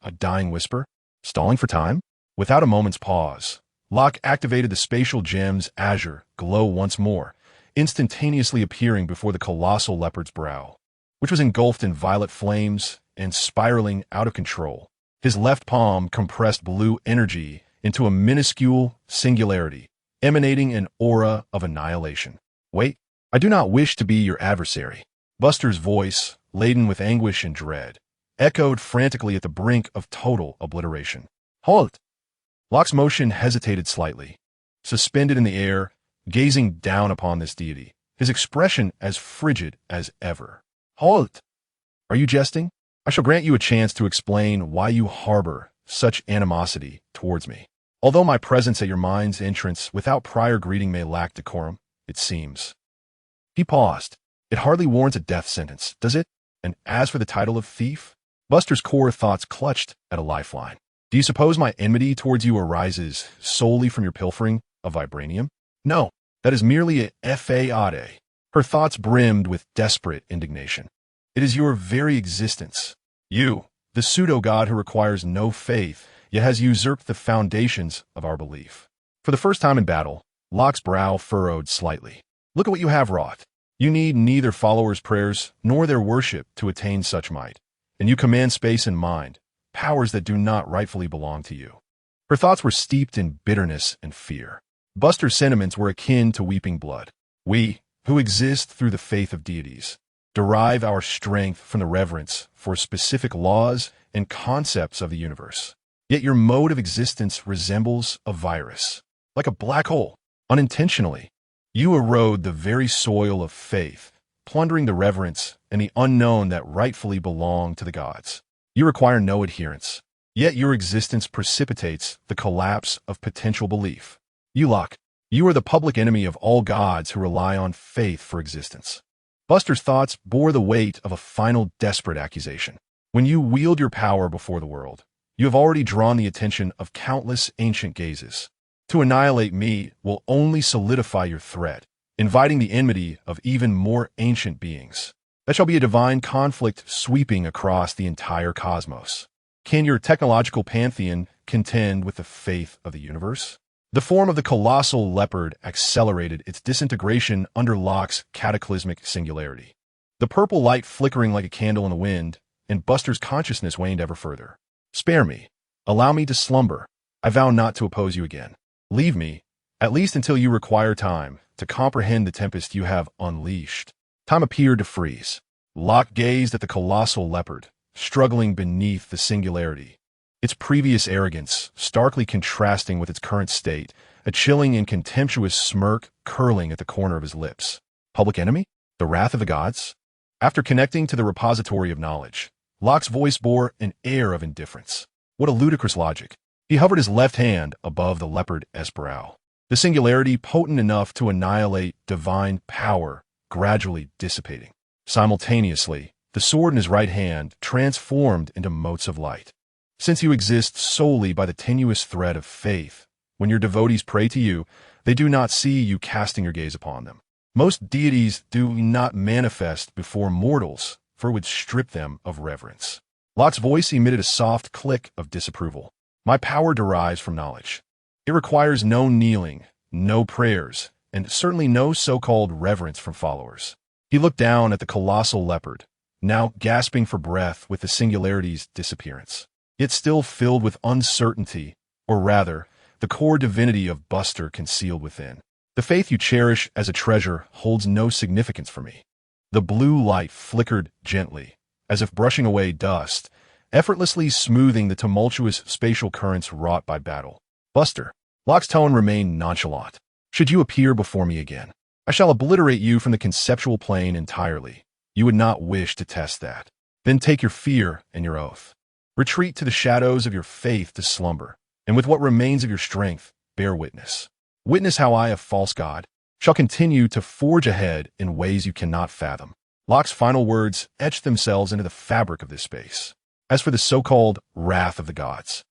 A dying whisper? Stalling for time? Without a moment's pause, Locke activated the spatial gem's azure glow once more, instantaneously appearing before the colossal leopard's brow, which was engulfed in violet flames and spiraling out of control. His left palm compressed blue energy into a minuscule singularity, emanating an aura of annihilation. Wait, I do not wish to be your adversary. Buster's voice, laden with anguish and dread, echoed frantically at the brink of total obliteration. Halt! Locke's motion hesitated slightly, suspended in the air, gazing down upon this deity, his expression as frigid as ever. Halt! Are you jesting? I shall grant you a chance to explain why you harbor such animosity towards me. Although my presence at your mind's entrance without prior greeting may lack decorum, it seems. He paused. It hardly warrants a death sentence, does it? And as for the title of thief? Buster's core thoughts clutched at a lifeline. Do you suppose my enmity towards you arises solely from your pilfering of vibranium? No, that is merely a fade. Her thoughts brimmed with desperate indignation. It is your very existence. You, the pseudo-god who requires no faith, yet has usurped the foundations of our belief. For the first time in battle, Locke's brow furrowed slightly. Look at what you have wrought. You need neither followers' prayers nor their worship to attain such might, and you command space and mind, powers that do not rightfully belong to you. Her thoughts were steeped in bitterness and fear. Buster's sentiments were akin to weeping blood. We, who exist through the faith of deities, derive our strength from the reverence for specific laws and concepts of the universe. Yet your mode of existence resembles a virus, like a black hole. Unintentionally, you erode the very soil of faith, plundering the reverence and the unknown that rightfully belong to the gods. You require no adherence, yet your existence precipitates the collapse of potential belief. You, Locke, you are the public enemy of all gods who rely on faith for existence. Buster's thoughts bore the weight of a final desperate accusation. When you wield your power before the world, you have already drawn the attention of countless ancient gazes. To annihilate me will only solidify your threat, inviting the enmity of even more ancient beings. That shall be a divine conflict sweeping across the entire cosmos. Can your technological pantheon contend with the faith of the universe? The form of the colossal leopard accelerated its disintegration under Locke's cataclysmic singularity. The purple light flickering like a candle in the wind, and Buster's consciousness waned ever further. Spare me. Allow me to slumber. I vow not to oppose you again. Leave me, at least until you require time to comprehend the tempest you have unleashed. Time appeared to freeze. Locke gazed at the colossal leopard, struggling beneath the singularity. Its previous arrogance, starkly contrasting with its current state, a chilling and contemptuous smirk curling at the corner of his lips. Public enemy? The wrath of the gods? After connecting to the repository of knowledge, Locke's voice bore an air of indifference. What a ludicrous logic. He hovered his left hand above the leopard's brow. The singularity, potent enough to annihilate divine power, gradually dissipating. Simultaneously, the sword in his right hand transformed into motes of light. Since you exist solely by the tenuous thread of faith, when your devotees pray to you, they do not see you casting your gaze upon them. Most deities do not manifest before mortals, for it would strip them of reverence. Locke's voice emitted a soft click of disapproval. My power derives from knowledge. It requires no kneeling, no prayers, and certainly no so-called reverence from followers. He looked down at the colossal leopard, now gasping for breath with the singularity's disappearance. Yet still filled with uncertainty, or rather, the core divinity of Buster concealed within. The faith you cherish as a treasure holds no significance for me. The blue light flickered gently, as if brushing away dust, effortlessly smoothing the tumultuous spatial currents wrought by battle. Buster, Locke's tone remained nonchalant. Should you appear before me again, I shall obliterate you from the conceptual plane entirely. You would not wish to test that. Then take your fear and your oath. Retreat to the shadows of your faith to slumber, and with what remains of your strength, bear witness. Witness how I, a false god, shall continue to forge ahead in ways you cannot fathom. Locke's final words etched themselves into the fabric of this space. As for the so-called wrath of the gods.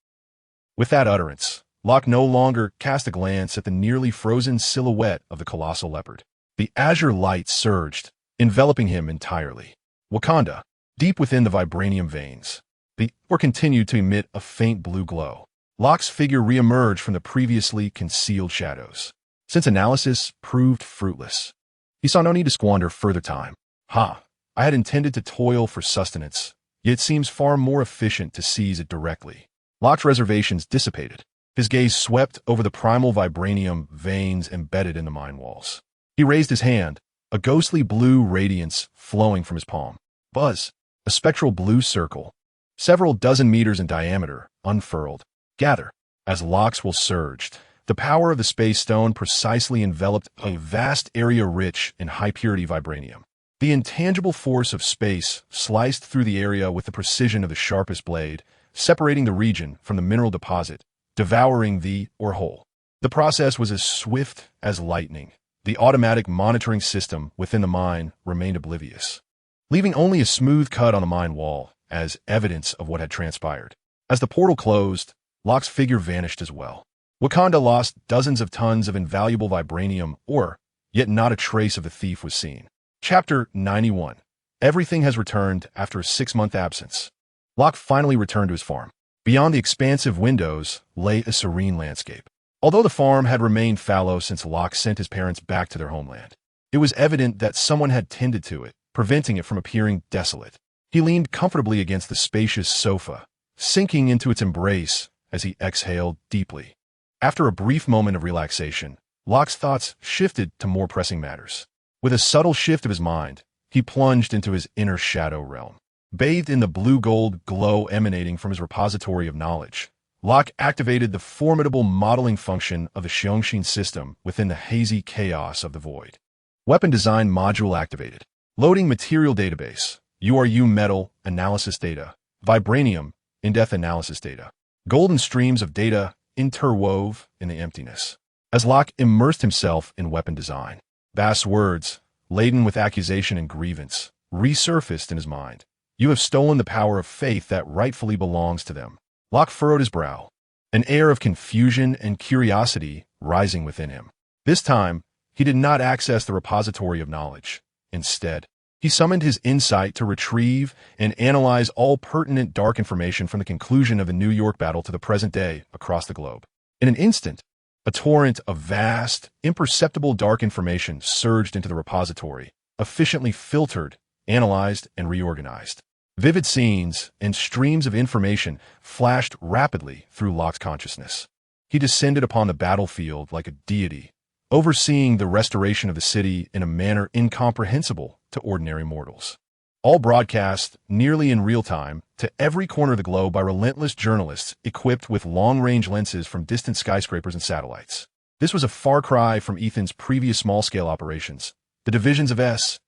With that utterance, Locke no longer cast a glance at the nearly frozen silhouette of the colossal leopard. The azure light surged, enveloping him entirely. Wakanda, deep within the vibranium veins, the or continued to emit a faint blue glow. Locke's figure reemerged from the previously concealed shadows. Since analysis proved fruitless, he saw no need to squander further time. I had intended to toil for sustenance, yet it seems far more efficient to seize it directly. Locke's reservations dissipated. His gaze swept over the primal vibranium veins embedded in the mine walls. He raised his hand, a ghostly blue radiance flowing from his palm. Buzz, a spectral blue circle, several dozen meters in diameter, unfurled. Gather. As Locke's will surged, the power of the space stone precisely enveloped a vast area rich in high-purity vibranium. The intangible force of space sliced through the area with the precision of the sharpest blade, separating the region from the mineral deposit, devouring the whole. The process was as swift as lightning. The automatic monitoring system within the mine remained oblivious, leaving only a smooth cut on the mine wall as evidence of what had transpired. As the portal closed, Locke's figure vanished as well. Wakanda lost dozens of tons of invaluable vibranium ore, yet not a trace of the thief was seen. Chapter 91. Everything has returned after a 6-month absence. Locke finally returned to his farm. Beyond the expansive windows lay a serene landscape. Although the farm had remained fallow since Locke sent his parents back to their homeland, it was evident that someone had tended to it, preventing it from appearing desolate. He leaned comfortably against the spacious sofa, sinking into its embrace as he exhaled deeply. After a brief moment of relaxation, Locke's thoughts shifted to more pressing matters. With a subtle shift of his mind, he plunged into his inner shadow realm. Bathed in the blue-gold glow emanating from his repository of knowledge, Locke activated the formidable modeling function of the Xiongxin system within the hazy chaos of the void. Weapon design module activated. Loading material database. URU metal analysis data. Vibranium in-depth analysis data. Golden streams of data interwove in the emptiness. As Locke immersed himself in weapon design, vast words, laden with accusation and grievance, resurfaced in his mind. You have stolen the power of faith that rightfully belongs to them. Locke furrowed his brow, an air of confusion and curiosity rising within him. This time, he did not access the repository of knowledge. Instead, he summoned his insight to retrieve and analyze all pertinent dark information from the conclusion of the New York battle to the present day across the globe. In an instant, a torrent of vast, imperceptible dark information surged into the repository, efficiently filtered, analyzed, and reorganized. Vivid scenes and streams of information flashed rapidly through Locke's consciousness. He descended upon the battlefield like a deity, overseeing the restoration of the city in a manner incomprehensible to ordinary mortals. All broadcast, nearly in real time, to every corner of the globe by relentless journalists equipped with long-range lenses from distant skyscrapers and satellites. This was a far cry from Ethan's previous small-scale operations. The divisions of S,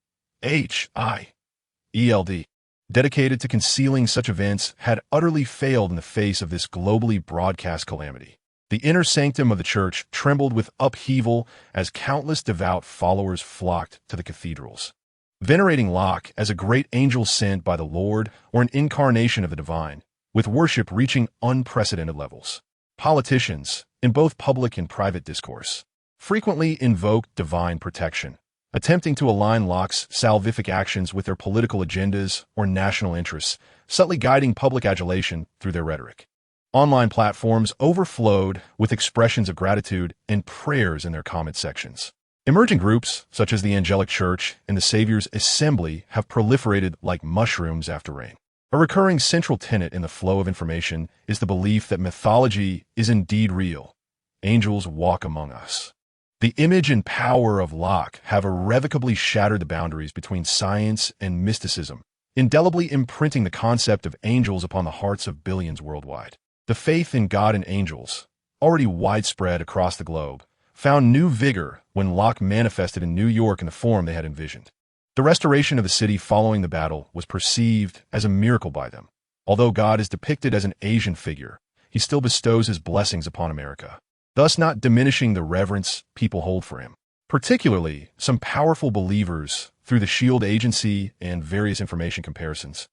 H, I, ELD, dedicated to concealing such events, had utterly failed in the face of this globally broadcast calamity. The inner sanctum of the church trembled with upheaval as countless devout followers flocked to the cathedrals, venerating Locke as a great angel sent by the Lord or an incarnation of the divine, with worship reaching unprecedented levels. Politicians, in both public and private discourse, frequently invoked divine protection, attempting to align Locke's salvific actions with their political agendas or national interests, subtly guiding public adulation through their rhetoric. Online platforms overflowed with expressions of gratitude and prayers in their comment sections. Emerging groups, such as the Angelic Church and the Savior's Assembly, have proliferated like mushrooms after rain. A recurring central tenet in the flow of information is the belief that mythology is indeed real. Angels walk among us. The image and power of Locke have irrevocably shattered the boundaries between science and mysticism, indelibly imprinting the concept of angels upon the hearts of billions worldwide. The faith in God and angels, already widespread across the globe, found new vigor when Locke manifested in New York in the form they had envisioned. The restoration of the city following the battle was perceived as a miracle by them. Although God is depicted as an Asian figure, he still bestows his blessings upon America, thus not diminishing the reverence people hold for him. Particularly, some powerful believers, through the SHIELD agency and various information comparisons,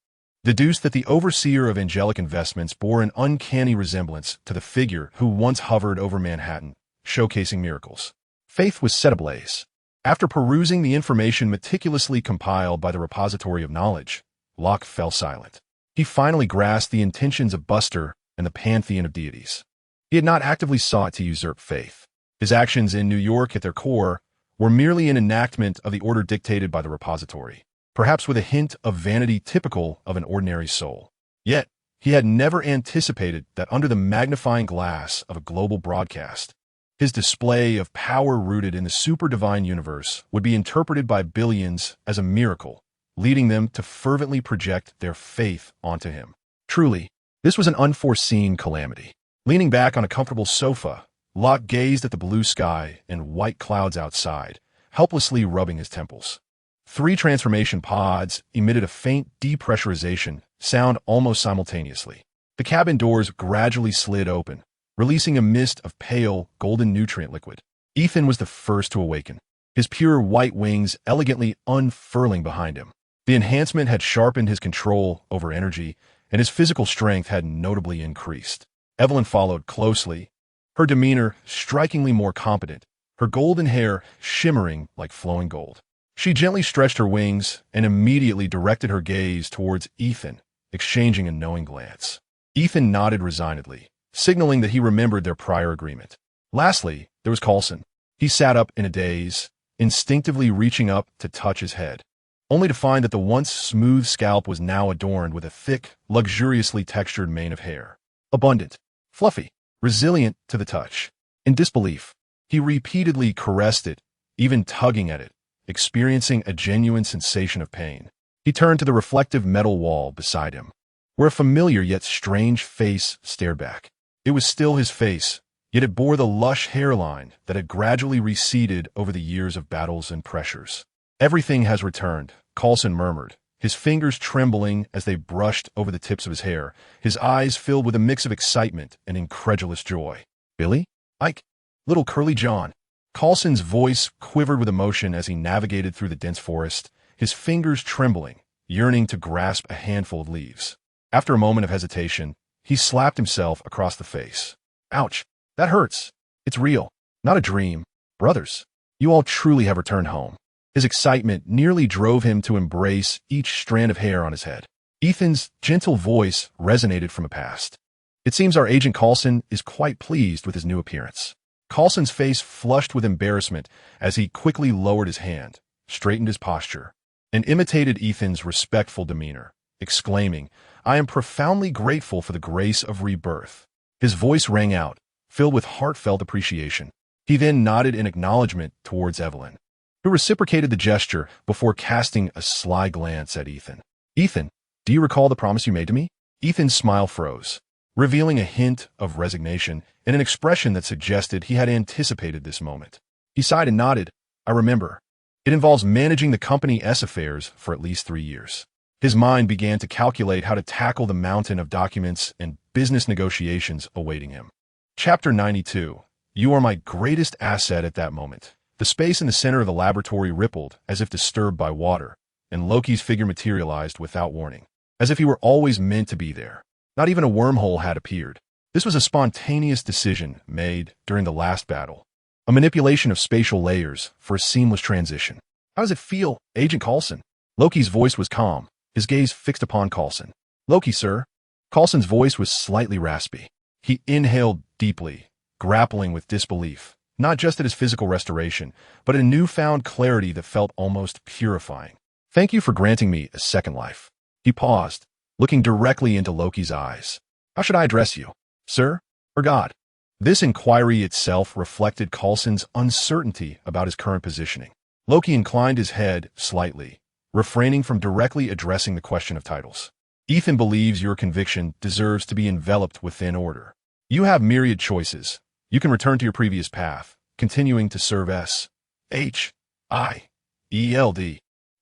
deduced that the overseer of angelic investments bore an uncanny resemblance to the figure who once hovered over Manhattan, showcasing miracles. Faith was set ablaze. After perusing the information meticulously compiled by the repository of knowledge, Locke fell silent. He finally grasped the intentions of Buster and the pantheon of deities. He had not actively sought to usurp faith. His actions in New York at their core were merely an enactment of the order dictated by the repository, perhaps with a hint of vanity typical of an ordinary soul. Yet, he had never anticipated that under the magnifying glass of a global broadcast, his display of power rooted in the super-divine universe would be interpreted by billions as a miracle, leading them to fervently project their faith onto him. Truly, this was an unforeseen calamity. Leaning back on a comfortable sofa, Locke gazed at the blue sky and white clouds outside, helplessly rubbing his temples. 3 transformation pods emitted a faint depressurization sound almost simultaneously. The cabin doors gradually slid open, releasing a mist of pale, golden nutrient liquid. Ethan was the first to awaken, his pure white wings elegantly unfurling behind him. The enhancement had sharpened his control over energy, and his physical strength had notably increased. Evelyn followed closely, her demeanor strikingly more competent, her golden hair shimmering like flowing gold. She gently stretched her wings and immediately directed her gaze towards Ethan, exchanging a knowing glance. Ethan nodded resignedly, signaling that he remembered their prior agreement. Lastly, there was Coulson. He sat up in a daze, instinctively reaching up to touch his head, only to find that the once smooth scalp was now adorned with a thick, luxuriously textured mane of hair. Abundant, fluffy, resilient to the touch. In disbelief, he repeatedly caressed it, even tugging at it, experiencing a genuine sensation of pain. He turned to the reflective metal wall beside him, where a familiar yet strange face stared back. It was still his face, yet it bore the lush hairline that had gradually receded over the years of battles and pressures. Everything has returned, Coulson murmured, his fingers trembling as they brushed over the tips of his hair, his eyes filled with a mix of excitement and incredulous joy. Billy? Ike? Little Curly John? Coulson's voice quivered with emotion as he navigated through the dense forest, his fingers trembling, yearning to grasp a handful of leaves. After a moment of hesitation, he slapped himself across the face. Ouch, that hurts. It's real, not a dream. Brothers, you all truly have returned home. His excitement nearly drove him to embrace each strand of hair on his head. Ethan's gentle voice resonated from a past. It seems our agent Coulson is quite pleased with his new appearance. Coulson's face flushed with embarrassment as he quickly lowered his hand, straightened his posture, and imitated Ethan's respectful demeanor, exclaiming, I am profoundly grateful for the grace of rebirth. His voice rang out, filled with heartfelt appreciation. He then nodded in acknowledgement towards Evelyn, who reciprocated the gesture before casting a sly glance at Ethan. Ethan, do you recall the promise you made to me? Ethan's smile froze, revealing a hint of resignation and an expression that suggested he had anticipated this moment. He sighed and nodded. I remember. It involves managing the company's affairs for at least 3 years. His mind began to calculate how to tackle the mountain of documents and business negotiations awaiting him. Chapter 92. You are my greatest asset at that moment. The space in the center of the laboratory rippled as if disturbed by water, and Loki's figure materialized without warning, as if he were always meant to be there. Not even a wormhole had appeared. This was a spontaneous decision made during the last battle, a manipulation of spatial layers for a seamless transition. How does it feel, Agent Coulson? Loki's voice was calm, his gaze fixed upon Coulson. Loki, sir. Coulson's voice was slightly raspy. He inhaled deeply, grappling with disbelief, not just at his physical restoration, but a newfound clarity that felt almost purifying. Thank you for granting me a second life. He paused, looking directly into Loki's eyes. How should I address you? Sir, or God? This inquiry itself reflected Coulson's uncertainty about his current positioning. Loki inclined his head slightly, refraining from directly addressing the question of titles. Ethan believes your conviction deserves to be enveloped within order. You have myriad choices. You can return to your previous path, continuing to serve S.H.I.E.L.D.,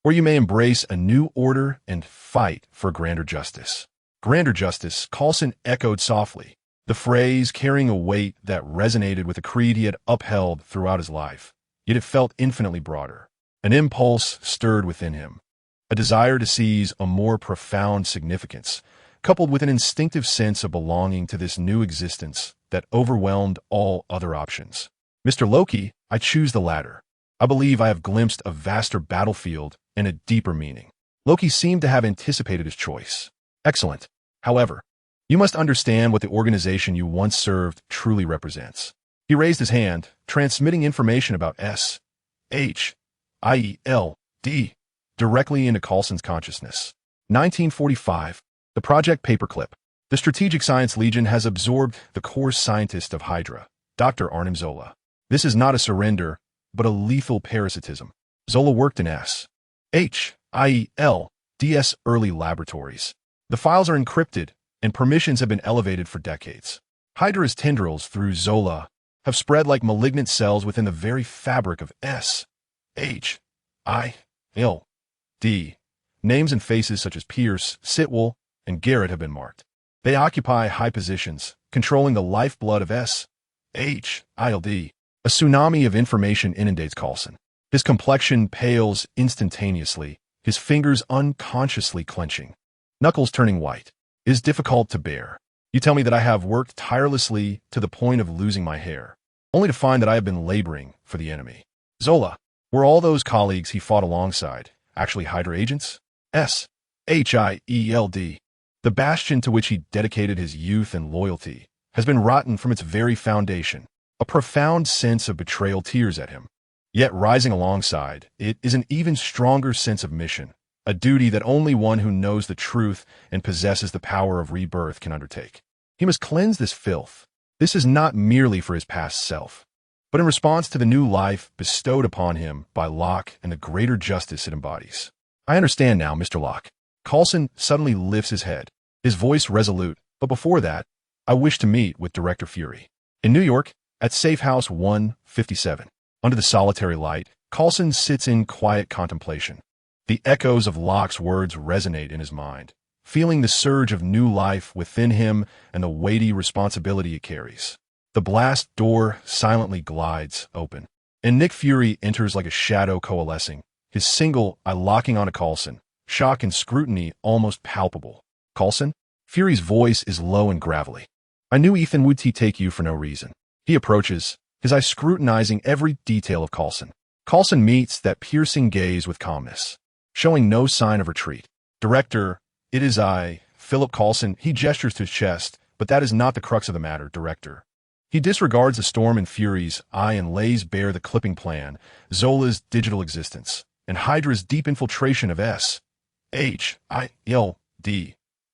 or you may embrace a new order and fight for grander justice. Grander justice, Coulson echoed softly, the phrase carrying a weight that resonated with a creed he had upheld throughout his life, yet it felt infinitely broader. An impulse stirred within him, a desire to seize a more profound significance, coupled with an instinctive sense of belonging to this new existence that overwhelmed all other options. Mr. Loki, I choose the latter. I believe I have glimpsed a vaster battlefield and a deeper meaning. Loki seemed to have anticipated his choice. Excellent. However, you must understand what the organization you once served truly represents. He raised his hand, transmitting information about S.H.I.E.L.D. directly into Coulson's consciousness. 1945. The Project Paperclip. The Strategic Science Legion has absorbed the core scientist of Hydra, Dr. Arnim Zola. This is not a surrender, but a lethal parasitism. Zola worked in S.H.I.E.L.D.'s early laboratories. The files are encrypted, and permissions have been elevated for decades. Hydra's tendrils through Zola have spread like malignant cells within the very fabric of S.H.I.L.D. Names and faces such as Pierce, Sitwell, and Garrett have been marked. They occupy high positions, controlling the lifeblood of S.H.I.L.D. A tsunami of information inundates Coulson. His complexion pales instantaneously, his fingers unconsciously clenching. Knuckles turning white. It is difficult to bear. You tell me that I have worked tirelessly to the point of losing my hair, only to find that I have been laboring for the enemy. Zola, were all those colleagues he fought alongside actually Hydra agents? S.H.I.E.L.D. The bastion to which he dedicated his youth and loyalty has been rotten from its very foundation. A profound sense of betrayal tears at him. Yet rising alongside, it is an even stronger sense of mission, a duty that only one who knows the truth and possesses the power of rebirth can undertake. He must cleanse this filth. This is not merely for his past self, but in response to the new life bestowed upon him by Locke and the greater justice it embodies. I understand now, Mr. Locke. Coulson suddenly lifts his head, his voice resolute, but before that, I wish to meet with Director Fury. In New York, at Safe House 157, under the solitary light, Coulson sits in quiet contemplation. The echoes of Locke's words resonate in his mind, feeling the surge of new life within him and the weighty responsibility it carries. The blast door silently glides open, and Nick Fury enters like a shadow coalescing, his single eye locking onto Coulson, shock and scrutiny almost palpable. Coulson? Fury's voice is low and gravelly. I knew Ethan would take you for no reason. He approaches, his eyes scrutinizing every detail of Coulson. Coulson meets that piercing gaze with calmness, showing no sign of retreat. Director, it is I, Philip Coulson. He gestures to his chest, but that is not the crux of the matter, Director. He disregards the storm in Fury's eye and lays bare the clipping plan, Zola's digital existence, and Hydra's deep infiltration of S.H.I.L.D.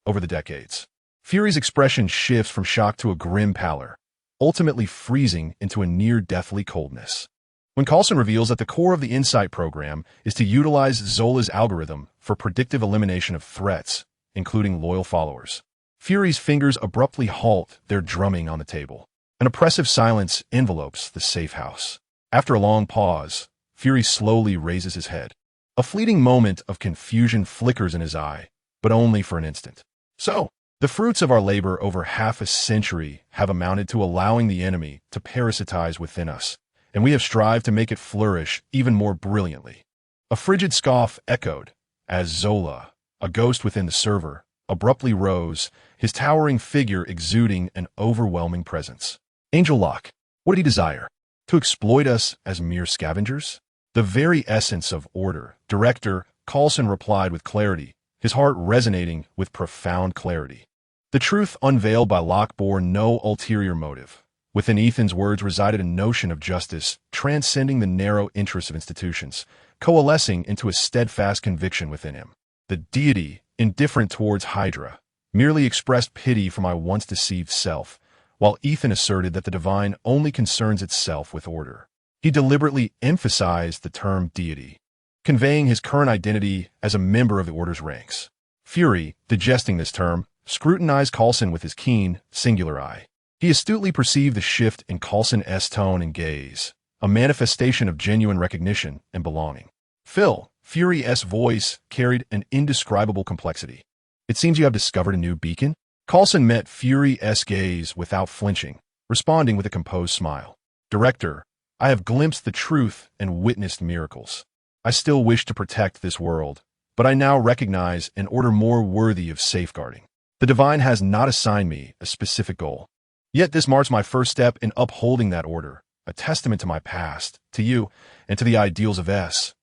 over the decades. Fury's expression shifts from shock to a grim pallor, ultimately freezing into a near-deathly coldness. When Coulson reveals that the core of the Insight program is to utilize Zola's algorithm for predictive elimination of threats, including loyal followers, Fury's fingers abruptly halt their drumming on the table. An oppressive silence envelopes the safe house. After a long pause, Fury slowly raises his head. A fleeting moment of confusion flickers in his eye, but only for an instant. So, the fruits of our labor over half a century have amounted to allowing the enemy to parasitize within us, and we have strived to make it flourish even more brilliantly. A frigid scoff echoed as Zola, a ghost within the server, abruptly rose, his towering figure exuding an overwhelming presence. Angel Locke, what did he desire? To exploit us as mere scavengers? The very essence of order, Director, Coulson replied with clarity, his heart resonating with profound clarity. The truth unveiled by Locke bore no ulterior motive. Within Ethan's words resided a notion of justice, transcending the narrow interests of institutions, coalescing into a steadfast conviction within him. The deity, indifferent towards Hydra, merely expressed pity for my once deceived self, while Ethan asserted that the divine only concerns itself with order. He deliberately emphasized the term deity, conveying his current identity as a member of the Order's ranks. Fury, digesting this term, scrutinized Coulson with his keen, singular eye. He astutely perceived the shift in Coulson's tone and gaze, a manifestation of genuine recognition and belonging. Phil, Fury's voice carried an indescribable complexity. It seems you have discovered a new beacon? Coulson met Fury's gaze without flinching, responding with a composed smile. Director, I have glimpsed the truth and witnessed miracles. I still wish to protect this world, but I now recognize an order more worthy of safeguarding. The divine has not assigned me a specific goal. Yet this marks my first step in upholding that order, a testament to my past, to you, and to the ideals of S.H.I.L.D.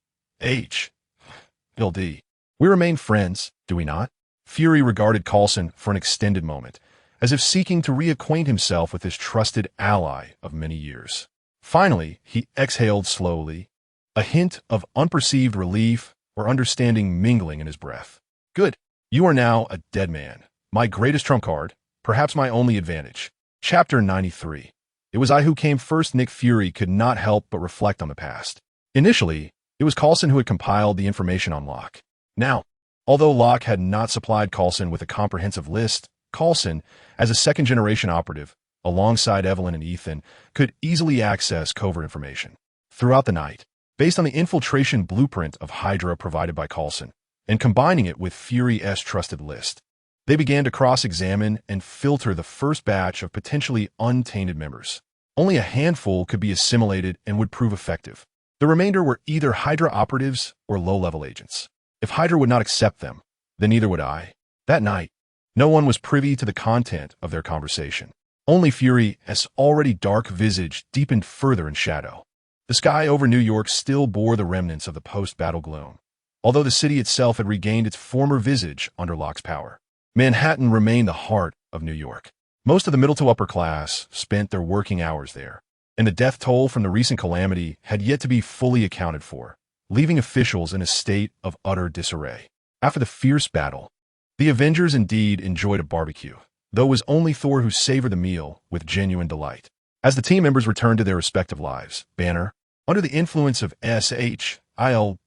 We remain friends, do we not? Fury regarded Coulson for an extended moment, as if seeking to reacquaint himself with his trusted ally of many years. Finally, he exhaled slowly, a hint of unperceived relief or understanding mingling in his breath. Good. You are now a dead man. My greatest trump card, perhaps my only advantage. Chapter 93. It was I who came first. Nick Fury could not help but reflect on the past. Initially, it was Coulson who had compiled the information on Locke. Now, although Locke had not supplied Coulson with a comprehensive list, Coulson, as a second-generation operative, alongside Evelyn and Ethan, could easily access covert information. Throughout the night, based on the infiltration blueprint of Hydra provided by Coulson, and combining it with Fury's trusted list, they began to cross-examine and filter the first batch of potentially untainted members. Only a handful could be assimilated and would prove effective. The remainder were either Hydra operatives or low-level agents. If Hydra would not accept them, then neither would I. That night, no one was privy to the content of their conversation. Only Fury's already dark visage deepened further in shadow. The sky over New York still bore the remnants of the post-battle gloom, although the city itself had regained its former visage under Locke's power. Manhattan remained the heart of New York. Most of the middle to upper class spent their working hours there, and the death toll from the recent calamity had yet to be fully accounted for, leaving officials in a state of utter disarray. After the fierce battle, the Avengers indeed enjoyed a barbecue, though it was only Thor who savored the meal with genuine delight. As the team members returned to their respective lives, Banner, under the influence of SHILD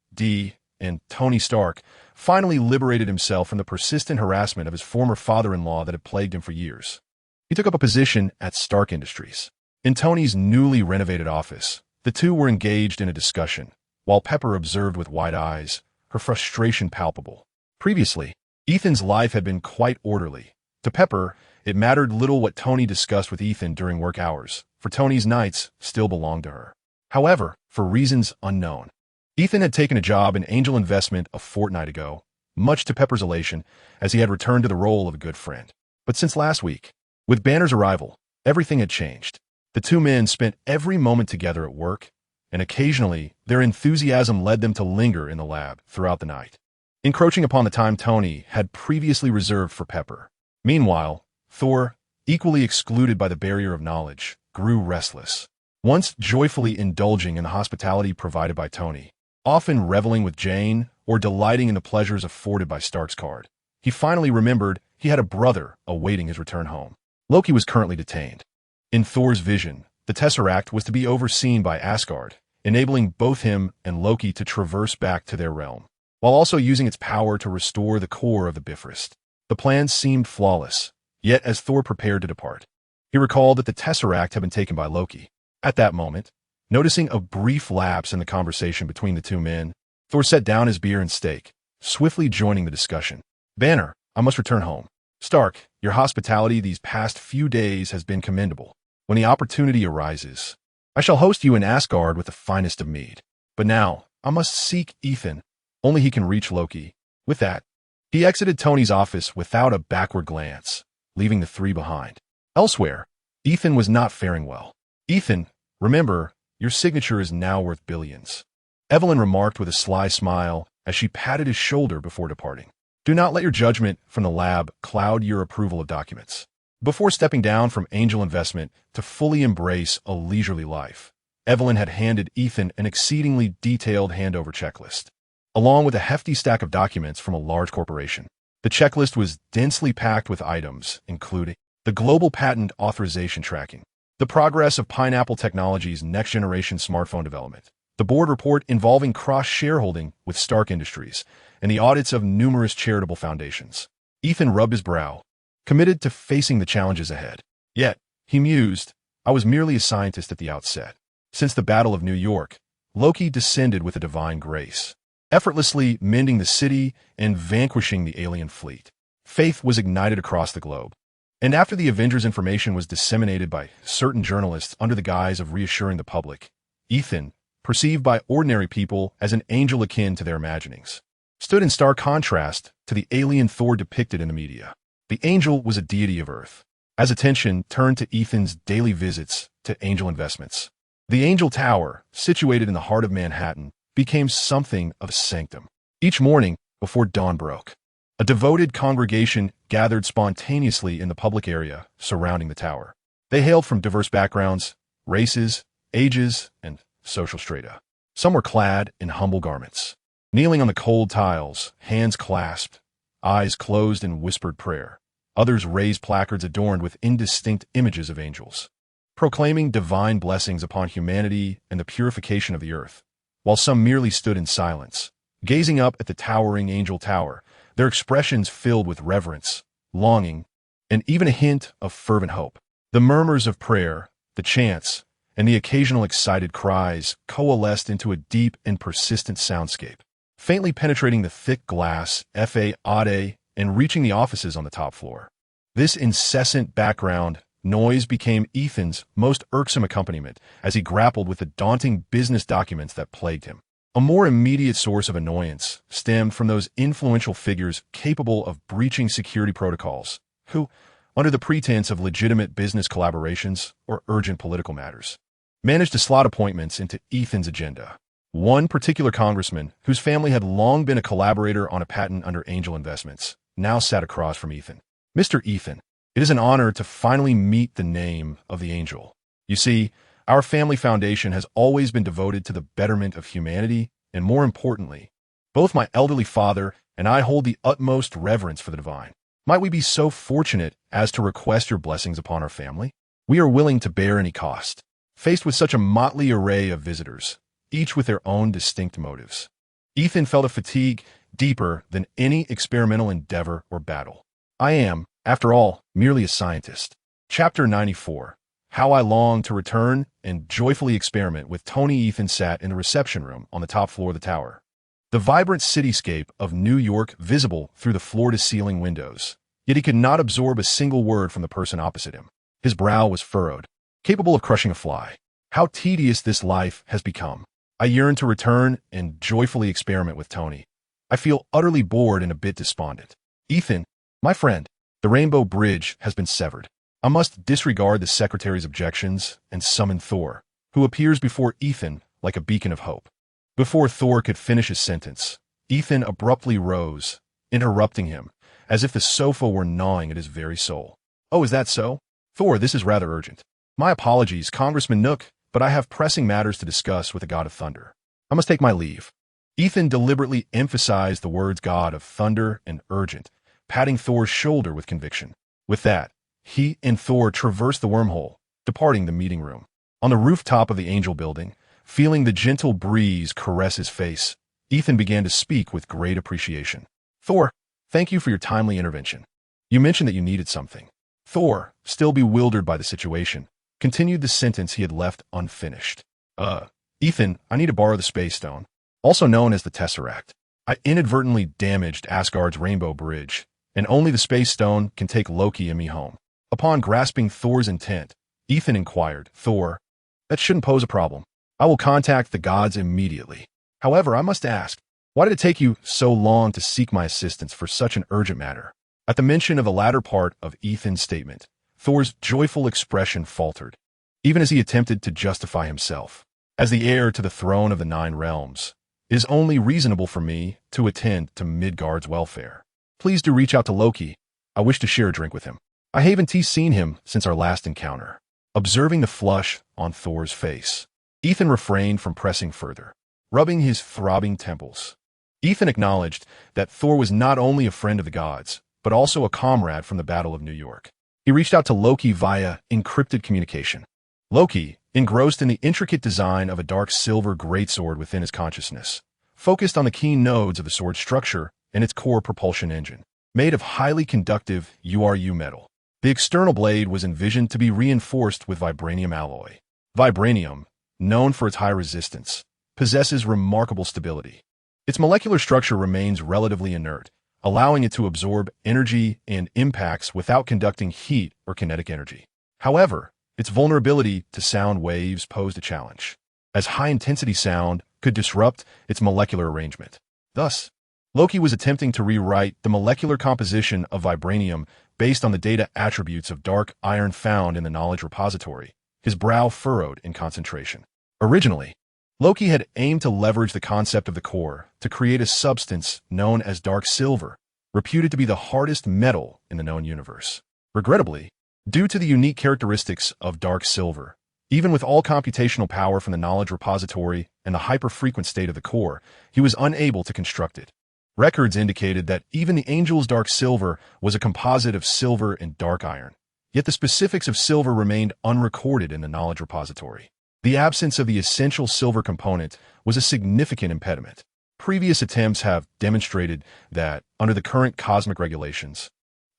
and Tony Stark, finally liberated himself from the persistent harassment of his former father-in-law that had plagued him for years. He took up a position at Stark Industries. In Tony's newly renovated office, the two were engaged in a discussion, while Pepper observed with wide eyes, her frustration palpable. Previously, Ethan's life had been quite orderly. To Pepper, it mattered little what Tony discussed with Ethan during work hours, for Tony's nights still belonged to her. However, for reasons unknown, Ethan had taken a job in angel investment a fortnight ago, much to Pepper's elation, as he had returned to the role of a good friend. But since last week, with Banner's arrival, everything had changed. The two men spent every moment together at work, and occasionally their enthusiasm led them to linger in the lab throughout the night, encroaching upon the time Tony had previously reserved for Pepper. Meanwhile, Thor, equally excluded by the barrier of knowledge, grew restless. Once joyfully indulging in the hospitality provided by Tony, often reveling with Jane or delighting in the pleasures afforded by Stark's card, he finally remembered he had a brother awaiting his return home. Loki was currently detained. In Thor's vision, the Tesseract was to be overseen by Asgard, enabling both him and Loki to traverse back to their realm, while also using its power to restore the core of the Bifrost. The plan seemed flawless, yet as Thor prepared to depart, he recalled that the Tesseract had been taken by Loki. At that moment, noticing a brief lapse in the conversation between the two men, Thor set down his beer and steak, swiftly joining the discussion. Banner, I must return home. Stark, your hospitality these past few days has been commendable. When the opportunity arises, I shall host you in Asgard with the finest of mead. But now, I must seek Ethan. Only he can reach Loki. With that, he exited Tony's office without a backward glance, leaving the three behind. Elsewhere, Ethan was not faring well. Ethan, remember, your signature is now worth billions. Evelyn remarked with a sly smile as she patted his shoulder before departing. Do not let your judgment from the lab cloud your approval of documents. Before stepping down from angel investment to fully embrace a leisurely life, Evelyn had handed Ethan an exceedingly detailed handover checklist, along with a hefty stack of documents from a large corporation. The checklist was densely packed with items, including the global patent authorization tracking, the progress of Pineapple Technologies' next-generation smartphone development, the board report involving cross-shareholding with Stark Industries, and the audits of numerous charitable foundations. Ethan rubbed his brow, committed to facing the challenges ahead. Yet, he mused, I was merely a scientist at the outset. Since the Battle of New York, Loki descended with a divine grace, effortlessly mending the city and vanquishing the alien fleet. Faith was ignited across the globe. And after the Avengers information was disseminated by certain journalists under the guise of reassuring the public, Ethan, perceived by ordinary people as an angel akin to their imaginings, stood in stark contrast to the alien Thor depicted in the media. The angel was a deity of Earth. As attention turned to Ethan's daily visits to angel investments, the Angel Tower, situated in the heart of Manhattan, became something of a sanctum. Each morning, before dawn broke, a devoted congregation gathered spontaneously in the public area surrounding the tower. They hailed from diverse backgrounds, races, ages, and social strata. Some were clad in humble garments, kneeling on the cold tiles, hands clasped, eyes closed in whispered prayer. Others raised placards adorned with indistinct images of angels, proclaiming divine blessings upon humanity and the purification of the earth, while some merely stood in silence, gazing up at the towering Angel Tower, their expressions filled with reverence, longing, and even a hint of fervent hope. The The murmurs of prayer, the chants, and the occasional excited cries coalesced into a deep and persistent soundscape, faintly penetrating the thick glass, fa and reaching the offices on the top floor. This incessant background noise became Ethan's most irksome accompaniment as he grappled with the daunting business documents that plagued him. A more immediate source of annoyance stemmed from those influential figures capable of breaching security protocols, who, under the pretense of legitimate business collaborations or urgent political matters, managed to slot appointments into Ethan's agenda. One particular congressman, whose family had long been a collaborator on a patent under Angel Investments, now sat across from Ethan. Mr. Ethan, it is an honor to finally meet the name of the angel. You see, our family foundation has always been devoted to the betterment of humanity, and more importantly, both my elderly father and I hold the utmost reverence for the divine. Might we be so fortunate as to request your blessings upon our family? We are willing to bear any cost. Faced with such a motley array of visitors, each with their own distinct motives, Ethan felt a fatigue deeper than any experimental endeavor or battle. I am, after all, merely a scientist. Chapter 94. How I Long to Return and Joyfully Experiment with Tony. Ethan sat in the reception room on the top floor of the tower. The vibrant cityscape of New York visible through the floor-to-ceiling windows, yet he could not absorb a single word from the person opposite him. His brow was furrowed, capable of crushing a fly. How tedious this life has become. I yearn to return and joyfully experiment with Tony. I feel utterly bored and a bit despondent. Ethan, my friend, the Rainbow Bridge has been severed. I must disregard the secretary's objections and summon Thor, who appears before Ethan like a beacon of hope. Before Thor could finish his sentence, Ethan abruptly rose, interrupting him, as if the sofa were gnawing at his very soul. Oh, is that so? Thor, this is rather urgent. My apologies, Congressman Nook, but I have pressing matters to discuss with the God of Thunder. I must take my leave. Ethan deliberately emphasized the words God of Thunder and urgent, patting Thor's shoulder with conviction. With that, he and Thor traversed the wormhole, departing the meeting room. On the rooftop of the Angel Building, feeling the gentle breeze caress his face, Ethan began to speak with great appreciation. Thor, thank you for your timely intervention. You mentioned that you needed something. Thor, still bewildered by the situation, continued the sentence he had left unfinished. Ethan, I need to borrow the Space Stone, also known as the Tesseract. I inadvertently damaged Asgard's Rainbow Bridge, and only the Space Stone can take Loki and me home. Upon grasping Thor's intent, Ethan inquired, Thor, that shouldn't pose a problem. I will contact the gods immediately. However, I must ask, why did it take you so long to seek my assistance for such an urgent matter? At the mention of the latter part of Ethan's statement, Thor's joyful expression faltered, even as he attempted to justify himself. As the heir to the throne of the Nine Realms, it is only reasonable for me to attend to Midgard's welfare. Please do reach out to Loki. I wish to share a drink with him. I haven't seen him since our last encounter. Observing the flush on Thor's face, Ethan refrained from pressing further, rubbing his throbbing temples. Ethan acknowledged that Thor was not only a friend of the gods, but also a comrade from the Battle of New York. He reached out to Loki via encrypted communication. Loki, engrossed in the intricate design of a dark silver greatsword within his consciousness, focused on the keen nodes of the sword's structure and its core propulsion engine, made of highly conductive URU metal. The external blade was envisioned to be reinforced with vibranium alloy. Vibranium, known for its high resistance, possesses remarkable stability. Its molecular structure remains relatively inert, allowing it to absorb energy and impacts without conducting heat or kinetic energy. However, its vulnerability to sound waves posed a challenge, as high-intensity sound could disrupt its molecular arrangement. Thus, Loki was attempting to rewrite the molecular composition of vibranium based on the data attributes of dark iron found in the knowledge repository, his brow furrowed in concentration. Originally, Loki had aimed to leverage the concept of the core to create a substance known as dark silver, reputed to be the hardest metal in the known universe. Regrettably, due to the unique characteristics of dark silver, even with all computational power from the knowledge repository and the hyper-frequent state of the core, he was unable to construct it. Records indicated that even the Angel's dark silver was a composite of silver and dark iron, yet the specifics of silver remained unrecorded in the knowledge repository. The absence of the essential silver component was a significant impediment. Previous attempts have demonstrated that, under the current cosmic regulations,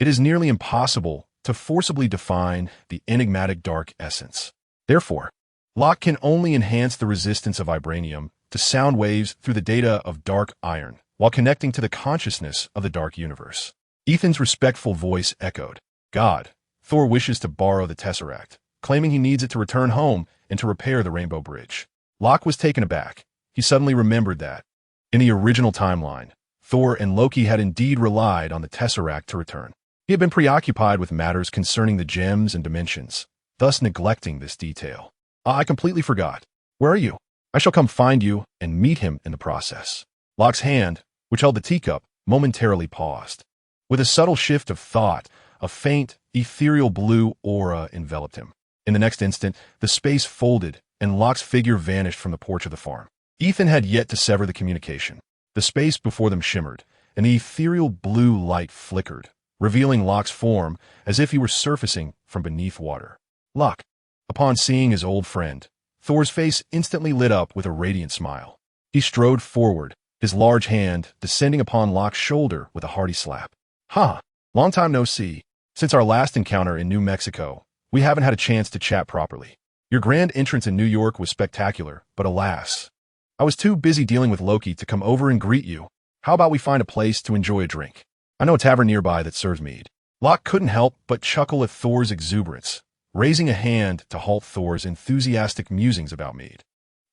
it is nearly impossible to forcibly define the enigmatic dark essence. Therefore, Locke can only enhance the resistance of vibranium to sound waves through the data of dark iron, while connecting to the consciousness of the dark universe. Ethan's respectful voice echoed, "God, Thor wishes to borrow the Tesseract, claiming he needs it to return home and to repair the Rainbow Bridge." Locke was taken aback. He suddenly remembered that, in the original timeline, Thor and Loki had indeed relied on the Tesseract to return. He had been preoccupied with matters concerning the gems and dimensions, thus neglecting this detail. "I completely forgot. Where are you? I shall come find you and meet him in the process." Locke's hand, which held the teacup, momentarily paused. With a subtle shift of thought, a faint, ethereal blue aura enveloped him. In the next instant, the space folded, and Locke's figure vanished from the porch of the farm. Ethan had yet to sever the communication. The space before them shimmered, and the ethereal blue light flickered, revealing Locke's form as if he were surfacing from beneath water. Locke. Upon seeing his old friend, Thor's face instantly lit up with a radiant smile. He strode forward, his large hand descending upon Locke's shoulder with a hearty slap. "Ha! Long time no see. Since our last encounter in New Mexico, we haven't had a chance to chat properly. Your grand entrance in New York was spectacular, but alas, I was too busy dealing with Loki to come over and greet you. How about we find a place to enjoy a drink? I know a tavern nearby that serves mead." Locke couldn't help but chuckle at Thor's exuberance, raising a hand to halt Thor's enthusiastic musings about mead.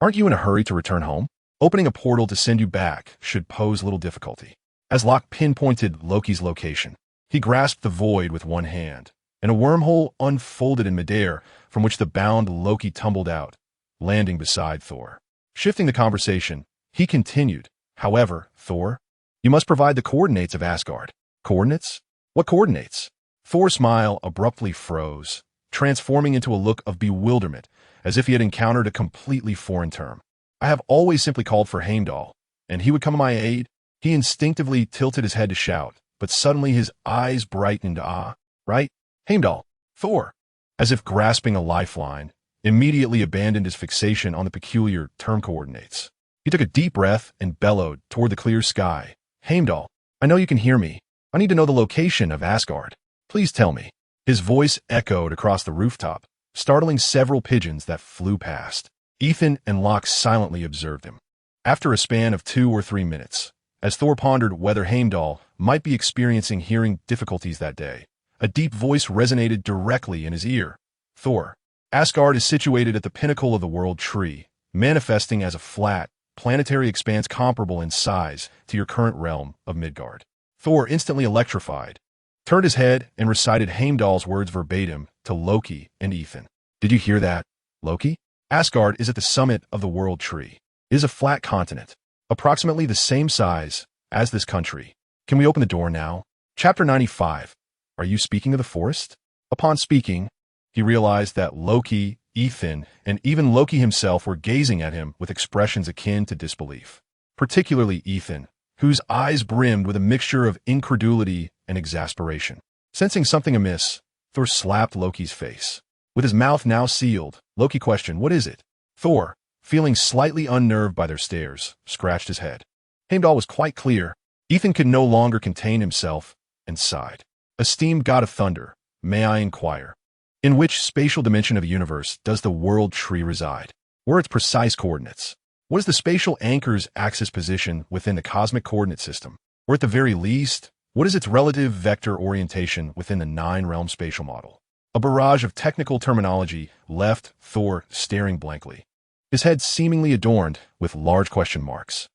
"Aren't you in a hurry to return home? Opening a portal to send you back should pose little difficulty." As Locke pinpointed Loki's location, he grasped the void with one hand, and a wormhole unfolded in midair from which the bound Loki tumbled out, landing beside Thor. Shifting the conversation, he continued, "However, Thor, you must provide the coordinates of Asgard." "Coordinates? What coordinates?" Thor's smile abruptly froze, transforming into a look of bewilderment, as if he had encountered a completely foreign term. "I have always simply called for Heimdall, and he would come to my aid." He instinctively tilted his head to shout, but suddenly his eyes brightened. "Ah, right, Heimdall." Thor, as if grasping a lifeline, immediately abandoned his fixation on the peculiar term coordinates. He took a deep breath and bellowed toward the clear sky. "Heimdall, I know you can hear me. I need to know the location of Asgard. Please tell me." His voice echoed across the rooftop, startling several pigeons that flew past. Ethan and Locke silently observed him. After a span of 2 or 3 minutes, as Thor pondered whether Heimdall might be experiencing hearing difficulties that day, a deep voice resonated directly in his ear. "Thor, Asgard is situated at the pinnacle of the world tree, manifesting as a flat, planetary expanse comparable in size to your current realm of Midgard." Thor, instantly electrified, turned his head and recited Heimdall's words verbatim to Loki and Ethan. "Did you hear that, Loki? Asgard is at the summit of the world tree. It is a flat continent, approximately the same size as this country. Can we open the door now?" Chapter 95. Are you speaking of the forest? Upon speaking, he realized that Loki, Ethan, and even Loki himself were gazing at him with expressions akin to disbelief. Particularly Ethan, whose eyes brimmed with a mixture of incredulity and exasperation. Sensing something amiss, Thor slapped Loki's face. With his mouth now sealed, Loki questioned, "What is it?" Thor, feeling slightly unnerved by their stares, scratched his head. Heimdall was quite clear. Ethan could no longer contain himself and sighed. "Esteemed God of Thunder, may I inquire, in which spatial dimension of the universe does the world tree reside? What are its precise coordinates? What is the spatial anchor's axis position within the cosmic coordinate system? Or at the very least, what is its relative vector orientation within the 9-realm spatial model?" A barrage of technical terminology left Thor staring blankly, his head seemingly adorned with large question marks.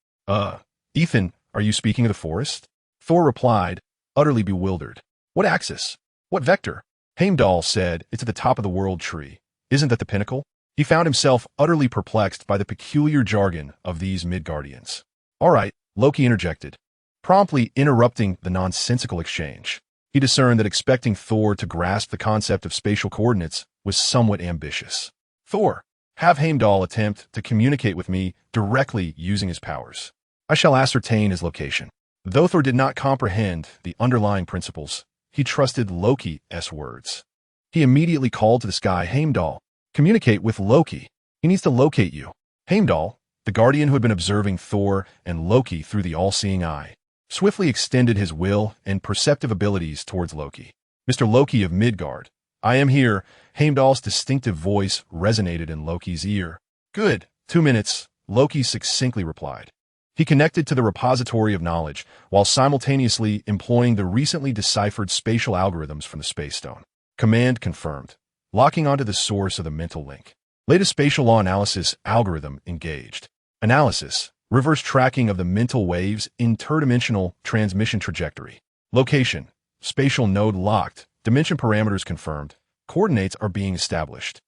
Ethan, are you speaking of the forest?" Thor replied, utterly bewildered. "What axis? What vector?" Heimdall said, "It's at the top of the world tree. Isn't that the pinnacle?" He found himself utterly perplexed by the peculiar jargon of these Midgardians. "All right," Loki interjected, promptly interrupting the nonsensical exchange. He discerned that expecting Thor to grasp the concept of spatial coordinates was somewhat ambitious. "Thor, have Heimdall attempt to communicate with me directly using his powers. I shall ascertain his location." Though Thor did not comprehend the underlying principles, he trusted Loki's words. He immediately called to the sky, "Heimdall, communicate with Loki. He needs to locate you." Heimdall, the guardian who had been observing Thor and Loki through the all-seeing eye, swiftly extended his will and perceptive abilities towards Loki. Mr. Loki of Midgard, I am here. Heimdall's distinctive voice resonated in Loki's ear. Good. 2 minutes, Loki succinctly replied. He connected to the repository of knowledge while simultaneously employing the recently deciphered spatial algorithms from the Space Stone. Command confirmed. Locking onto the source of the mental link. Latest spatial law analysis algorithm engaged. Analysis. Reverse tracking of the mental waves interdimensional transmission trajectory. Location. Spatial node locked. Dimension parameters confirmed. Coordinates are being established.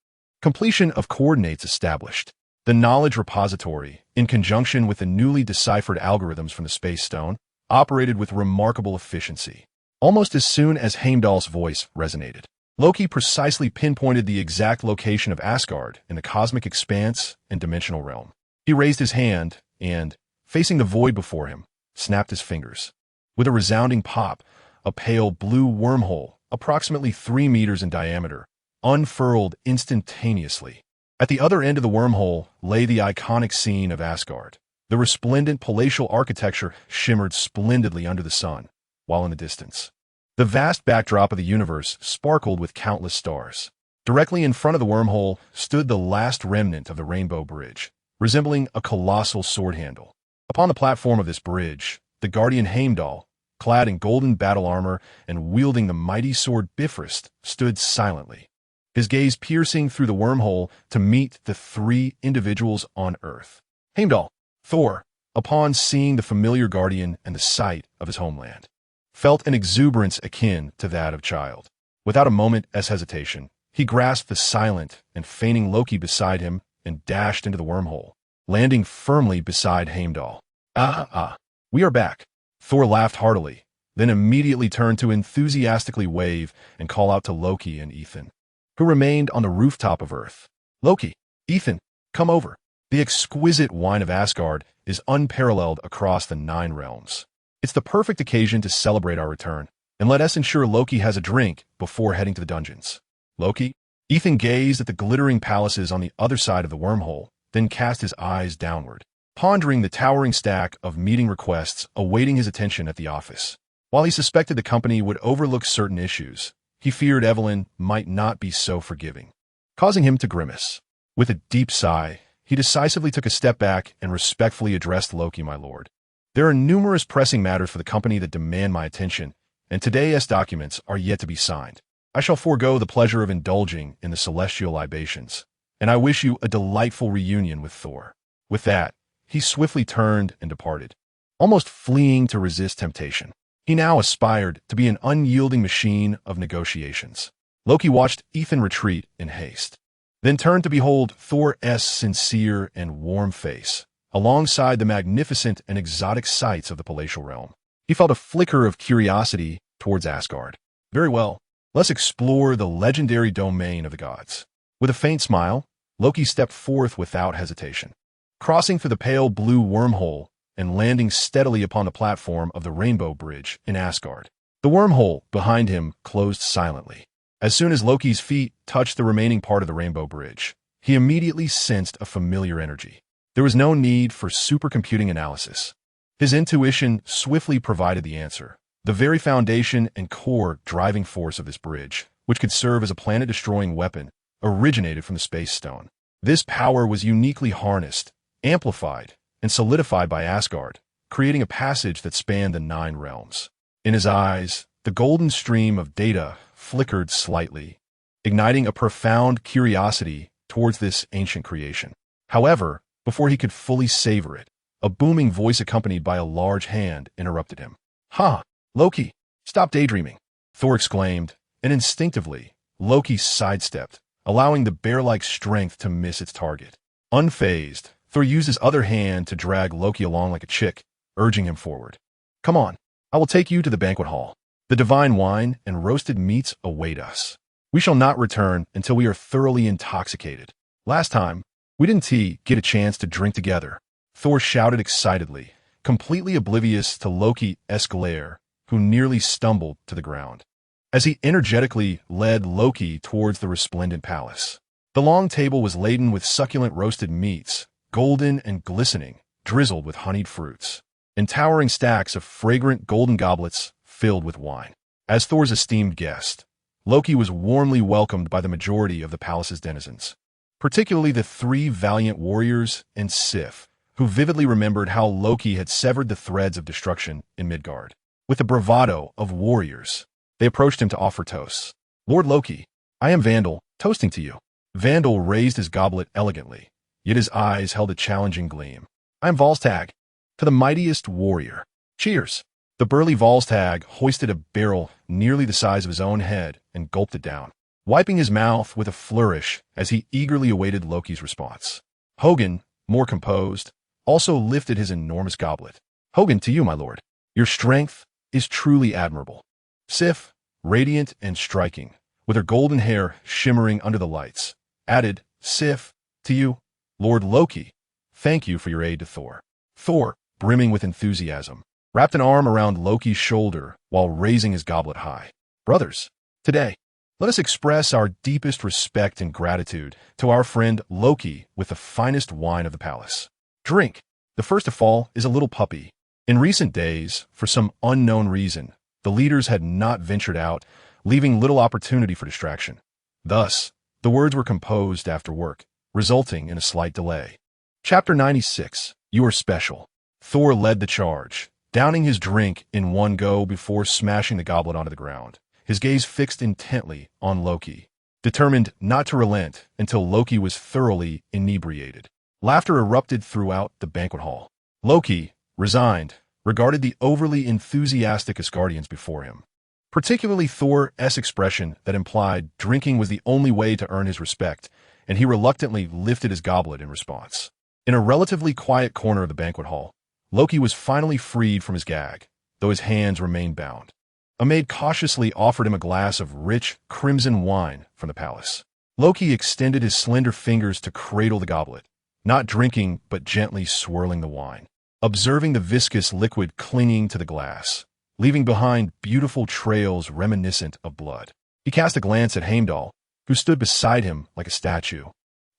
Completion of coordinates established. The knowledge repository, in conjunction with the newly deciphered algorithms from the Space Stone, operated with remarkable efficiency. Almost as soon as Heimdall's voice resonated, Loki precisely pinpointed the exact location of Asgard in the cosmic expanse and dimensional realm. He raised his hand and, facing the void before him, snapped his fingers. With a resounding pop, a pale blue wormhole, approximately 3 meters in diameter, unfurled instantaneously. At the other end of the wormhole lay the iconic scene of Asgard. The resplendent palatial architecture shimmered splendidly under the sun, while in the distance, the vast backdrop of the universe sparkled with countless stars. Directly in front of the wormhole stood the last remnant of the Rainbow Bridge, resembling a colossal sword handle. Upon the platform of this bridge, the guardian Heimdall, clad in golden battle armor and wielding the mighty sword Bifrost, stood silently, his gaze piercing through the wormhole to meet the 3 individuals on Earth. Heimdall, Thor, upon seeing the familiar guardian and the sight of his homeland, felt an exuberance akin to that of child. Without a moment's hesitation, he grasped the silent and feigning Loki beside him and dashed into the wormhole, landing firmly beside Heimdall. We are back. Thor laughed heartily, then immediately turned to enthusiastically wave and call out to Loki and Ethan, who remained on the rooftop of Earth. Loki, Ethan, come over. The exquisite wine of Asgard is unparalleled across the 9 realms. It's the perfect occasion to celebrate our return, and let us ensure Loki has a drink before heading to the dungeons. Loki? Ethan gazed at the glittering palaces on the other side of the wormhole, then cast his eyes downward, pondering the towering stack of meeting requests awaiting his attention at the office. While he suspected the company would overlook certain issues, he feared Evelyn might not be so forgiving, causing him to grimace. With a deep sigh, he decisively took a step back and respectfully addressed Loki, my lord. There are numerous pressing matters for the company that demand my attention, and today's documents are yet to be signed. I shall forego the pleasure of indulging in the celestial libations, and I wish you a delightful reunion with Thor. With that, he swiftly turned and departed, almost fleeing to resist temptation. He now aspired to be an unyielding machine of negotiations. Loki watched Ethan retreat in haste, then turned to behold Thor's sincere and warm face, alongside the magnificent and exotic sights of the palatial realm. He felt a flicker of curiosity towards Asgard. Very well, let's explore the legendary domain of the gods. With a faint smile, Loki stepped forth without hesitation, crossing through the pale blue wormhole and landing steadily upon the platform of the Rainbow Bridge in Asgard. The wormhole behind him closed silently. As soon as Loki's feet touched the remaining part of the Rainbow Bridge, he immediately sensed a familiar energy. There was no need for supercomputing analysis. His intuition swiftly provided the answer. The very foundation and core driving force of this bridge, which could serve as a planet-destroying weapon, originated from the Space Stone. This power was uniquely harnessed, amplified, and solidified by Asgard, creating a passage that spanned the 9 realms. In his eyes, the golden stream of data flickered slightly, igniting a profound curiosity towards this ancient creation. However, before he could fully savor it, a booming voice accompanied by a large hand interrupted him. "Ha! Loki, stop daydreaming," Thor exclaimed, and instinctively, Loki sidestepped, allowing the bear-like strength to miss its target. Unfazed, Thor used his other hand to drag Loki along like a chick, urging him forward. "Come on, I will take you to the banquet hall. The divine wine and roasted meats await us. We shall not return until we are thoroughly intoxicated. Last time, we didn't get a chance to drink together," Thor shouted excitedly, completely oblivious to Loki's glare, who nearly stumbled to the ground, as he energetically led Loki towards the resplendent palace. The long table was laden with succulent roasted meats, golden and glistening, drizzled with honeyed fruits, and towering stacks of fragrant golden goblets filled with wine. As Thor's esteemed guest, Loki was warmly welcomed by the majority of the palace's denizens, particularly the three valiant warriors and Sif, who vividly remembered how Loki had severed the threads of destruction in Midgard. With the bravado of warriors, they approached him to offer toasts. "Lord Loki, I am Vandal, toasting to you." Vandal raised his goblet elegantly, yet his eyes held a challenging gleam. "I am Volstagg, to the mightiest warrior. Cheers." The burly Volstagg hoisted a barrel nearly the size of his own head and gulped it down, wiping his mouth with a flourish as he eagerly awaited Loki's response. Hogun, more composed, also lifted his enormous goblet. "Hogun, to you, my lord. Your strength is truly admirable." Sif, radiant and striking, with her golden hair shimmering under the lights, added, "Sif, to you, Lord Loki. Thank you for your aid to Thor." Thor, brimming with enthusiasm, wrapped an arm around Loki's shoulder while raising his goblet high. "Brothers, today, let us express our deepest respect and gratitude to our friend Loki with the finest wine of the palace. Drink." The first to fall is a little puppy. In recent days, for some unknown reason, the leaders had not ventured out, leaving little opportunity for distraction. Thus, the words were composed after work, resulting in a slight delay. Chapter 96. You Are Special. Thor led the charge, downing his drink in one go before smashing the goblet onto the ground, his gaze fixed intently on Loki, determined not to relent until Loki was thoroughly inebriated. Laughter erupted throughout the banquet hall. Loki, resigned, regarded the overly enthusiastic Asgardians before him, particularly Thor's expression that implied drinking was the only way to earn his respect, and he reluctantly lifted his goblet in response. In a relatively quiet corner of the banquet hall, Loki was finally freed from his gag, though his hands remained bound. A maid cautiously offered him a glass of rich, crimson wine from the palace. Loki extended his slender fingers to cradle the goblet, not drinking but gently swirling the wine, observing the viscous liquid clinging to the glass, leaving behind beautiful trails reminiscent of blood. He cast a glance at Heimdall, who stood beside him like a statue,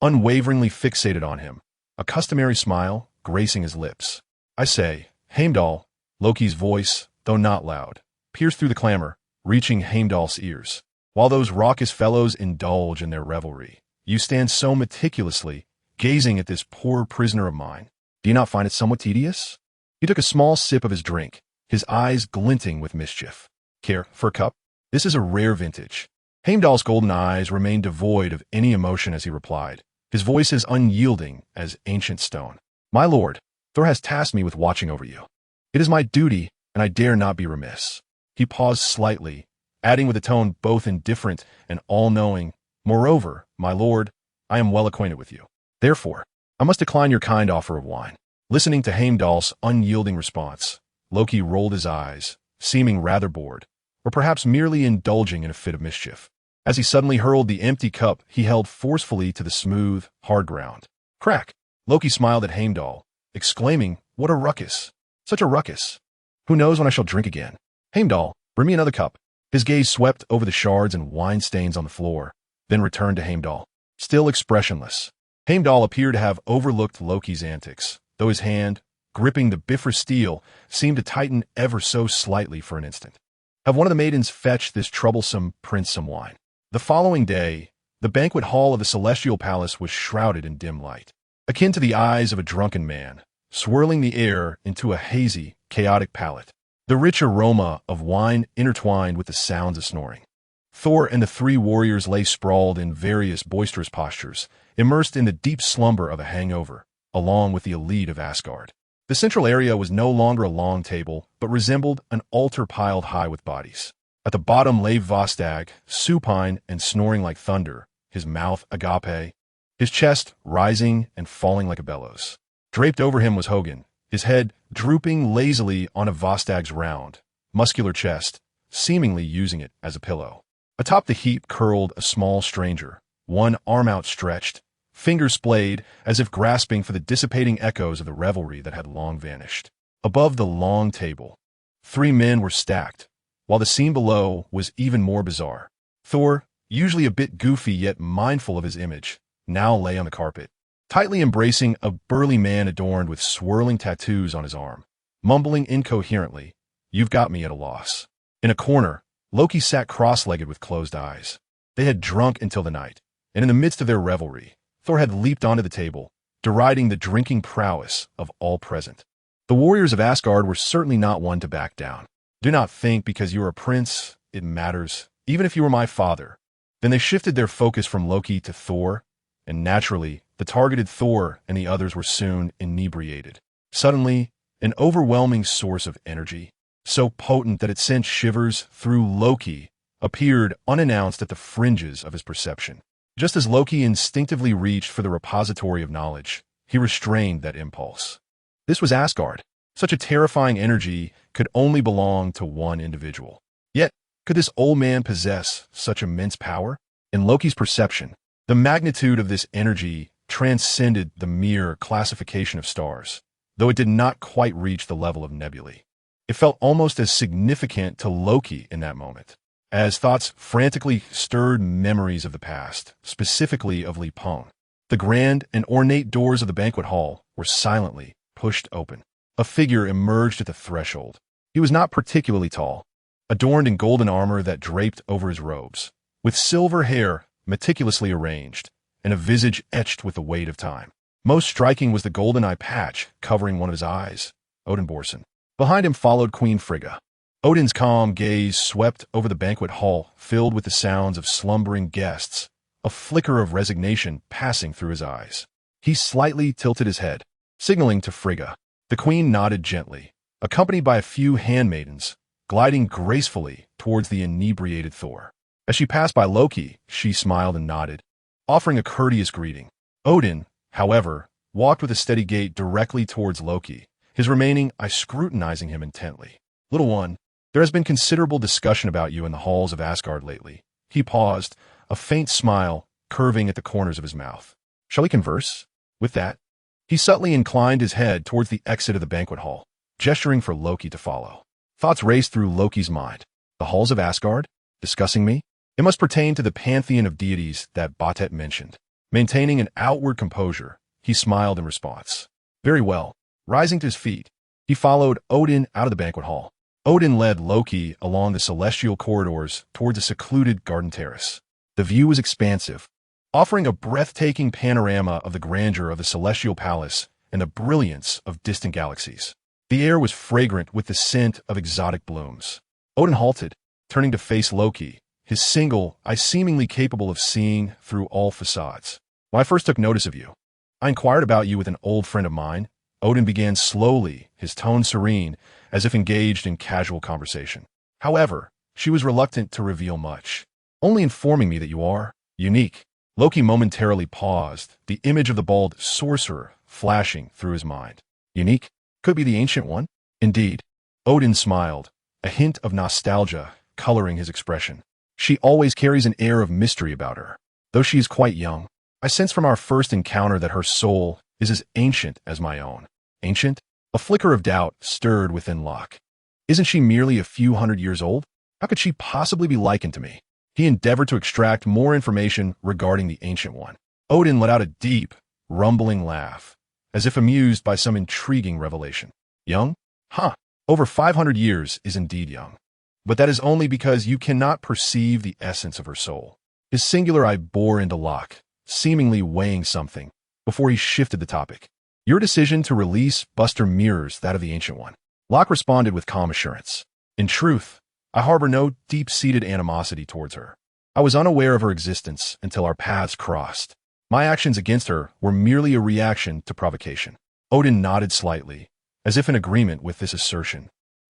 unwaveringly fixated on him, a customary smile gracing his lips. "I say, Heimdall," Loki's voice, though not loud, pierced through the clamor, reaching Heimdall's ears. "While those raucous fellows indulge in their revelry, you stand so meticulously, gazing at this poor prisoner of mine. Do you not find it somewhat tedious?" He took a small sip of his drink, his eyes glinting with mischief. "Care for a cup? This is a rare vintage." Heimdall's golden eyes remained devoid of any emotion as he replied, his voice as unyielding as ancient stone. "My lord, Thor has tasked me with watching over you. It is my duty, and I dare not be remiss." He paused slightly, adding with a tone both indifferent and all-knowing, "Moreover, my lord, I am well acquainted with you. Therefore, I must decline your kind offer of wine." Listening to Heimdall's unyielding response, Loki rolled his eyes, seeming rather bored, or perhaps merely indulging in a fit of mischief, as he suddenly hurled the empty cup he held forcefully to the smooth, hard ground. Crack! Loki smiled at Heimdall, exclaiming, "What a ruckus! Such a ruckus! Who knows when I shall drink again? Heimdall, bring me another cup." His gaze swept over the shards and wine stains on the floor, then returned to Heimdall, still expressionless. Heimdall appeared to have overlooked Loki's antics, though his hand, gripping the bifrost steel, seemed to tighten ever so slightly for an instant. "Have one of the maidens fetch this troublesome prince some wine." The following day, the banquet hall of the Celestial Palace was shrouded in dim light, akin to the eyes of a drunken man, swirling the air into a hazy, chaotic palette. The rich aroma of wine intertwined with the sounds of snoring. Thor and the three warriors lay sprawled in various boisterous postures, immersed in the deep slumber of a hangover, along with the elite of Asgard. The central area was no longer a long table, but resembled an altar piled high with bodies. At the bottom lay Volstagg, supine and snoring like thunder, his mouth agape, his chest rising and falling like a bellows. Draped over him was Hogun, his head drooping lazily on a Volstagg's round, muscular chest, seemingly using it as a pillow. Atop the heap curled a small stranger, one arm outstretched, fingers splayed as if grasping for the dissipating echoes of the revelry that had long vanished. Above the long table, three men were stacked, while the scene below was even more bizarre. Thor, usually a bit goofy yet mindful of his image, now lay on the carpet, tightly embracing a burly man adorned with swirling tattoos on his arm, mumbling incoherently, "You've got me at a loss." In a corner, Loki sat cross-legged with closed eyes. They had drunk until the night, and in the midst of their revelry, Thor had leaped onto the table, deriding the drinking prowess of all present. The warriors of Asgard were certainly not one to back down. Do not think because you are a prince, it matters, even if you were my father. Then they shifted their focus from Loki to Thor, and naturally, the targeted Thor and the others were soon inebriated. Suddenly, an overwhelming source of energy, so potent that it sent shivers through Loki, appeared unannounced at the fringes of his perception. Just as Loki instinctively reached for the repository of knowledge, he restrained that impulse. This was Asgard. Such a terrifying energy could only belong to one individual. Yet, could this old man possess such immense power? In Loki's perception, the magnitude of this energy transcended the mere classification of stars, though it did not quite reach the level of nebulae. It felt almost as significant to Loki in that moment, as thoughts frantically stirred memories of the past, specifically of Li Peng. The grand and ornate doors of the banquet hall were silently pushed open. A figure emerged at the threshold. He was not particularly tall, adorned in golden armor that draped over his robes, with silver hair meticulously arranged, and a visage etched with the weight of time. Most striking was the golden eye patch covering one of his eyes, Odin Borson. Behind him followed Queen Frigga. Odin's calm gaze swept over the banquet hall, filled with the sounds of slumbering guests, a flicker of resignation passing through his eyes. He slightly tilted his head, signaling to Frigga. The queen nodded gently, accompanied by a few handmaidens, gliding gracefully towards the inebriated Thor. As she passed by Loki, she smiled and nodded, offering a courteous greeting. Odin, however, walked with a steady gait directly towards Loki, his remaining eye scrutinizing him intently. Little one, there has been considerable discussion about you in the halls of Asgard lately. He paused, a faint smile curving at the corners of his mouth. Shall we converse? With that, he subtly inclined his head towards the exit of the banquet hall, gesturing for Loki to follow. Thoughts raced through Loki's mind. The halls of Asgard? Discussing me? It must pertain to the pantheon of deities that Batet mentioned. Maintaining an outward composure, he smiled in response. Very well. Rising to his feet, he followed Odin out of the banquet hall. Odin led Loki along the celestial corridors toward the secluded garden terrace. The view was expansive, offering a breathtaking panorama of the grandeur of the celestial palace and the brilliance of distant galaxies. The air was fragrant with the scent of exotic blooms. Odin halted, turning to face Loki, his single eye seemingly capable of seeing through all facades. When I first took notice of you, I inquired about you with an old friend of mine. Odin began slowly, his tone serene, as if engaged in casual conversation. However, she was reluctant to reveal much, only informing me that you are unique. Loki momentarily paused, the image of the bald sorcerer flashing through his mind. Unique? Could be the Ancient One? Indeed. Odin smiled, a hint of nostalgia coloring his expression. She always carries an air of mystery about her. Though she is quite young, I sense from our first encounter that her soul is as ancient as my own. Ancient? A flicker of doubt stirred within Locke. Isn't she merely a few hundred years old? How could she possibly be likened to me? He endeavored to extract more information regarding the Ancient One. Odin let out a deep, rumbling laugh, as if amused by some intriguing revelation. Young? Huh. Over 500 years is indeed young. But that is only because you cannot perceive the essence of her soul. His singular eye bore into Locke, seemingly weighing something, before he shifted the topic. Your decision to release Buster mirrors that of the Ancient One. Locke responded with calm assurance. In truth, I harbor no deep-seated animosity towards her. I was unaware of her existence until our paths crossed. My actions against her were merely a reaction to provocation. Odin nodded slightly, as if in agreement with this assertion,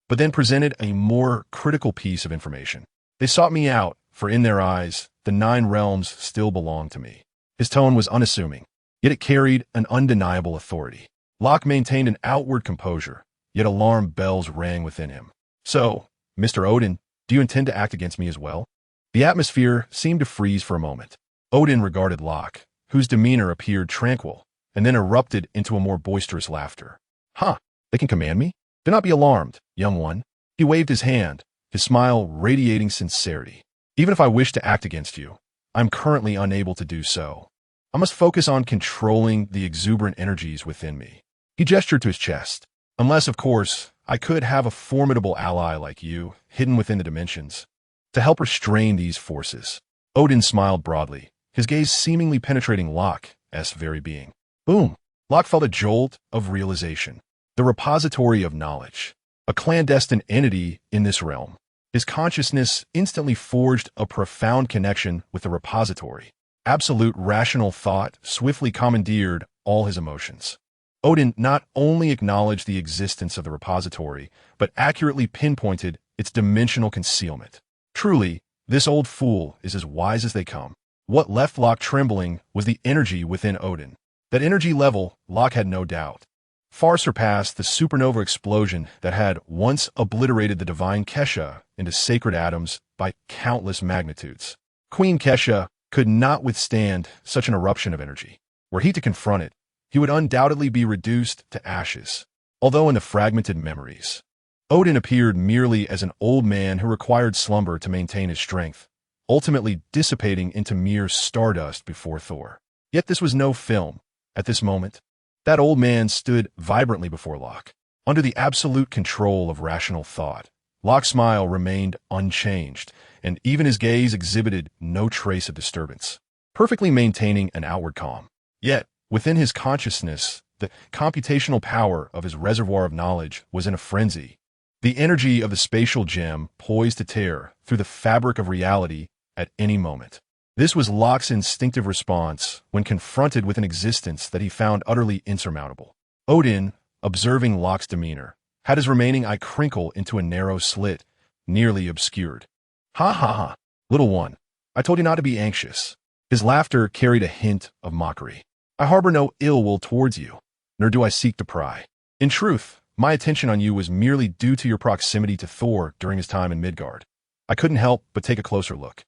but then presented a more critical piece of information. They sought me out, for in their eyes, the 9 realms still belonged to me. His tone was unassuming, yet it carried an undeniable authority. Locke maintained an outward composure, yet alarm bells rang within him. So, Mr. Odin, do you intend to act against me as well? The atmosphere seemed to freeze for a moment. Odin regarded Locke, whose demeanor appeared tranquil, and then erupted into a more boisterous laughter. Huh, they can command me? Do not be alarmed, young one. He waved his hand, his smile radiating sincerity. Even if I wish to act against you, I'm currently unable to do so. I must focus on controlling the exuberant energies within me. He gestured to his chest. Unless, of course, I could have a formidable ally like you, hidden within the dimensions. to help restrain these forces. Odin smiled broadly, his gaze seemingly penetrating Locke's very being. Boom! Locke felt a jolt of realization. The repository of knowledge. A clandestine entity in this realm. His consciousness instantly forged a profound connection with the repository. Absolute rational thought swiftly commandeered all his emotions. Odin not only acknowledged the existence of the repository, but accurately pinpointed its dimensional concealment. Truly, this old fool is as wise as they come. What left Locke trembling was the energy within Odin. That energy level, Locke had no doubt, far surpassed the supernova explosion that had once obliterated the divine Kesha into sacred atoms by countless magnitudes. Queen Kesha could not withstand such an eruption of energy. Were he to confront it, he would undoubtedly be reduced to ashes. Although in the fragmented memories, Odin appeared merely as an old man who required slumber to maintain his strength, ultimately dissipating into mere stardust before Thor. Yet this was no film. At this moment, that old man stood vibrantly before Locke. Under the absolute control of rational thought, Locke's smile remained unchanged, and even his gaze exhibited no trace of disturbance, perfectly maintaining an outward calm. Yet, within his consciousness, the computational power of his reservoir of knowledge was in a frenzy. The energy of the spatial gem poised to tear through the fabric of reality at any moment. This was Locke's instinctive response when confronted with an existence that he found utterly insurmountable. Odin, observing Locke's demeanor, had his remaining eye crinkle into a narrow slit, nearly obscured. Ha ha ha, little one, I told you not to be anxious. His laughter carried a hint of mockery. I harbor no ill will towards you, nor do I seek to pry. In truth, my attention on you was merely due to your proximity to Thor during his time in Midgard. I couldn't help but take a closer look.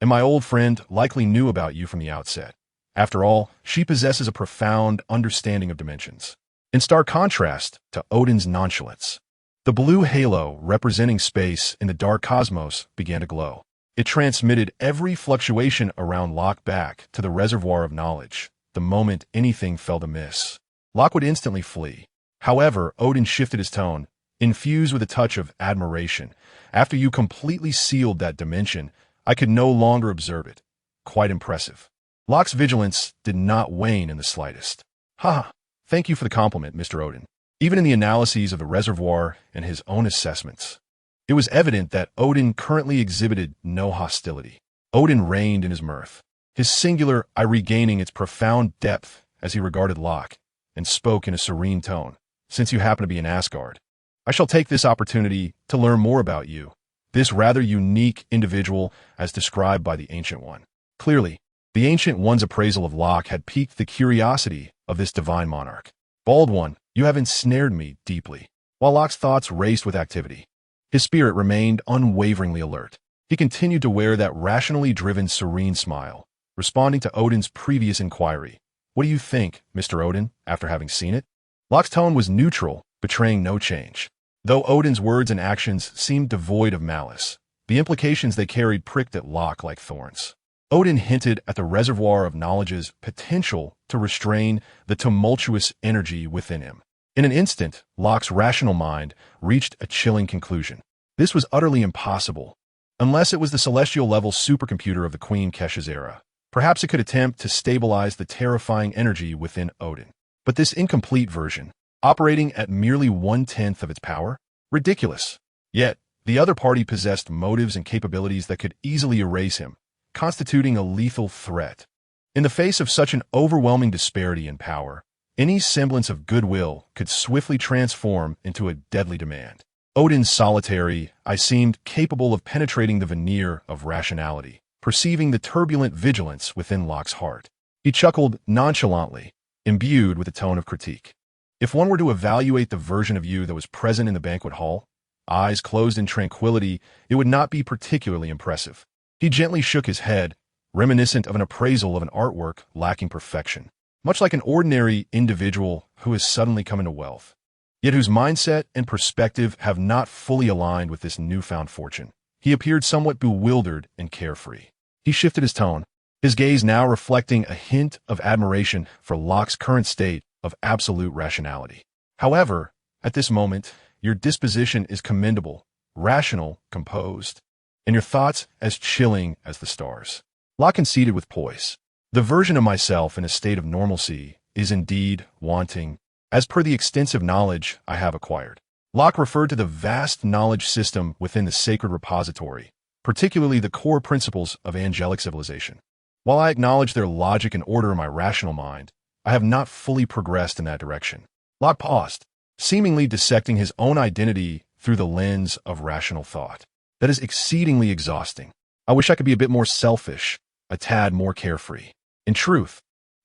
And my old friend likely knew about you from the outset. After all, she possesses a profound understanding of dimensions. In stark contrast to Odin's nonchalance, the blue halo representing space in the dark cosmos began to glow. It transmitted every fluctuation around Locke back to the reservoir of knowledge. The moment anything felt amiss, Locke would instantly flee. However, Odin shifted his tone, infused with a touch of admiration. After you completely sealed that dimension, I could no longer observe it. Quite impressive. Locke's vigilance did not wane in the slightest. Ha! Thank you for the compliment, Mr. Odin. Even in the analyses of the reservoir and his own assessments, it was evident that Odin currently exhibited no hostility. Odin reigned in his mirth, his singular eye regaining its profound depth as he regarded Locke, and spoke in a serene tone. Since you happen to be in Asgard, I shall take this opportunity to learn more about you, this rather unique individual as described by the Ancient One. Clearly, the Ancient One's appraisal of Locke had piqued the curiosity of this divine monarch. Bald One, you have ensnared me deeply. While Locke's thoughts raced with activity, his spirit remained unwaveringly alert. He continued to wear that rationally driven serene smile, responding to Odin's previous inquiry. What do you think, Mr. Odin, after having seen it? Locke's tone was neutral, betraying no change. Though Odin's words and actions seemed devoid of malice, the implications they carried pricked at Locke like thorns. Odin hinted at the reservoir of knowledge's potential to restrain the tumultuous energy within him. In an instant, Locke's rational mind reached a chilling conclusion. This was utterly impossible. Unless it was the celestial-level supercomputer of the Queen Kesha's era, perhaps it could attempt to stabilize the terrifying energy within Odin. But this incomplete version, operating at merely 1/10 of its power? Ridiculous. Yet, the other party possessed motives and capabilities that could easily erase him, constituting a lethal threat. In the face of such an overwhelming disparity in power, any semblance of goodwill could swiftly transform into a deadly demand. Odin's solitary eye seemed capable of penetrating the veneer of rationality, perceiving the turbulent vigilance within Locke's heart. He chuckled nonchalantly, imbued with a tone of critique. If one were to evaluate the version of you that was present in the banquet hall, eyes closed in tranquility, it would not be particularly impressive. He gently shook his head, reminiscent of an appraisal of an artwork lacking perfection, much like an ordinary individual who has suddenly come into wealth, yet whose mindset and perspective have not fully aligned with this newfound fortune. He appeared somewhat bewildered and carefree. He shifted his tone, his gaze now reflecting a hint of admiration for Locke's current state of absolute rationality. However, at this moment, your disposition is commendable, rational, composed. and your thoughts as chilling as the stars. Locke conceded with poise. The version of myself in a state of normalcy is indeed wanting, as per the extensive knowledge I have acquired. Locke referred to the vast knowledge system within the sacred repository, particularly the core principles of angelic civilization. While I acknowledge their logic and order in my rational mind, I have not fully progressed in that direction. Locke paused, seemingly dissecting his own identity through the lens of rational thought. That is exceedingly exhausting. I wish I could be a bit more selfish, a tad more carefree. In truth,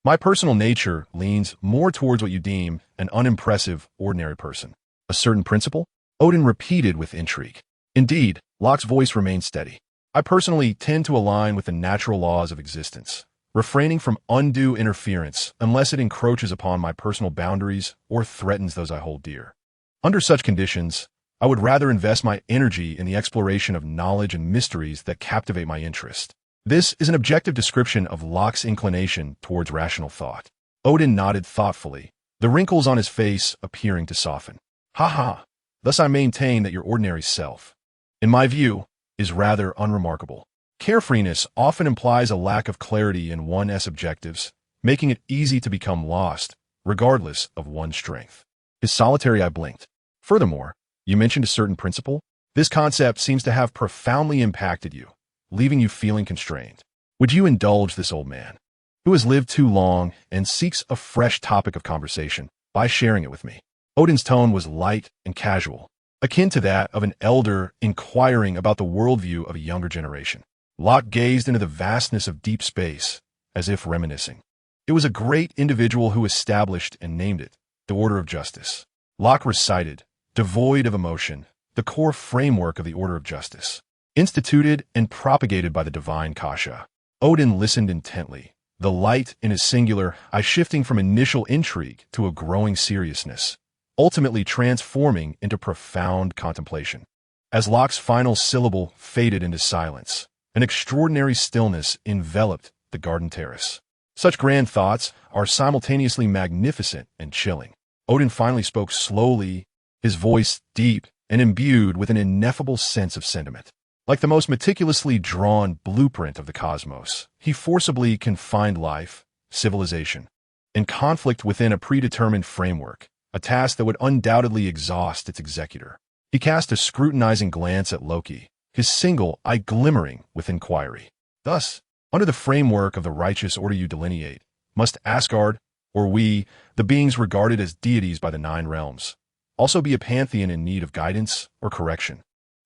my personal nature leans more towards what you deem an unimpressive, ordinary person. A certain principle? Odin repeated with intrigue. Indeed, Locke's voice remained steady. I personally tend to align with the natural laws of existence, refraining from undue interference unless it encroaches upon my personal boundaries or threatens those I hold dear. Under such conditions, I would rather invest my energy in the exploration of knowledge and mysteries that captivate my interest. This is an objective description of Locke's inclination towards rational thought. Odin nodded thoughtfully, the wrinkles on his face appearing to soften. Ha ha! Thus I maintain that your ordinary self, in my view, is rather unremarkable. Carefreeness often implies a lack of clarity in one's objectives, making it easy to become lost, regardless of one's strength. His solitary eye blinked. Furthermore, you mentioned a certain principle? This concept seems to have profoundly impacted you, leaving you feeling constrained. Would you indulge this old man, who has lived too long and seeks a fresh topic of conversation, by sharing it with me? Odin's tone was light and casual, akin to that of an elder inquiring about the worldview of a younger generation. Locke gazed into the vastness of deep space, as if reminiscing. It was a great individual who established and named it, the Order of Justice. Locke recited, devoid of emotion, the core framework of the Order of Justice, instituted and propagated by the divine Kasha. Odin listened intently, the light in his singular eye shifting from initial intrigue to a growing seriousness, ultimately transforming into profound contemplation. As Locke's final syllable faded into silence, an extraordinary stillness enveloped the garden terrace. Such grand thoughts are simultaneously magnificent and chilling. Odin finally spoke slowly, his voice deep and imbued with an ineffable sense of sentiment. Like the most meticulously drawn blueprint of the cosmos, he forcibly confined life, civilization, and conflict within a predetermined framework, a task that would undoubtedly exhaust its executor. He cast a scrutinizing glance at Loki, his single eye glimmering with inquiry. Thus, under the framework of the righteous order you delineate, must Asgard, or we, the beings regarded as deities by the nine realms, also be a pantheon in need of guidance or correction?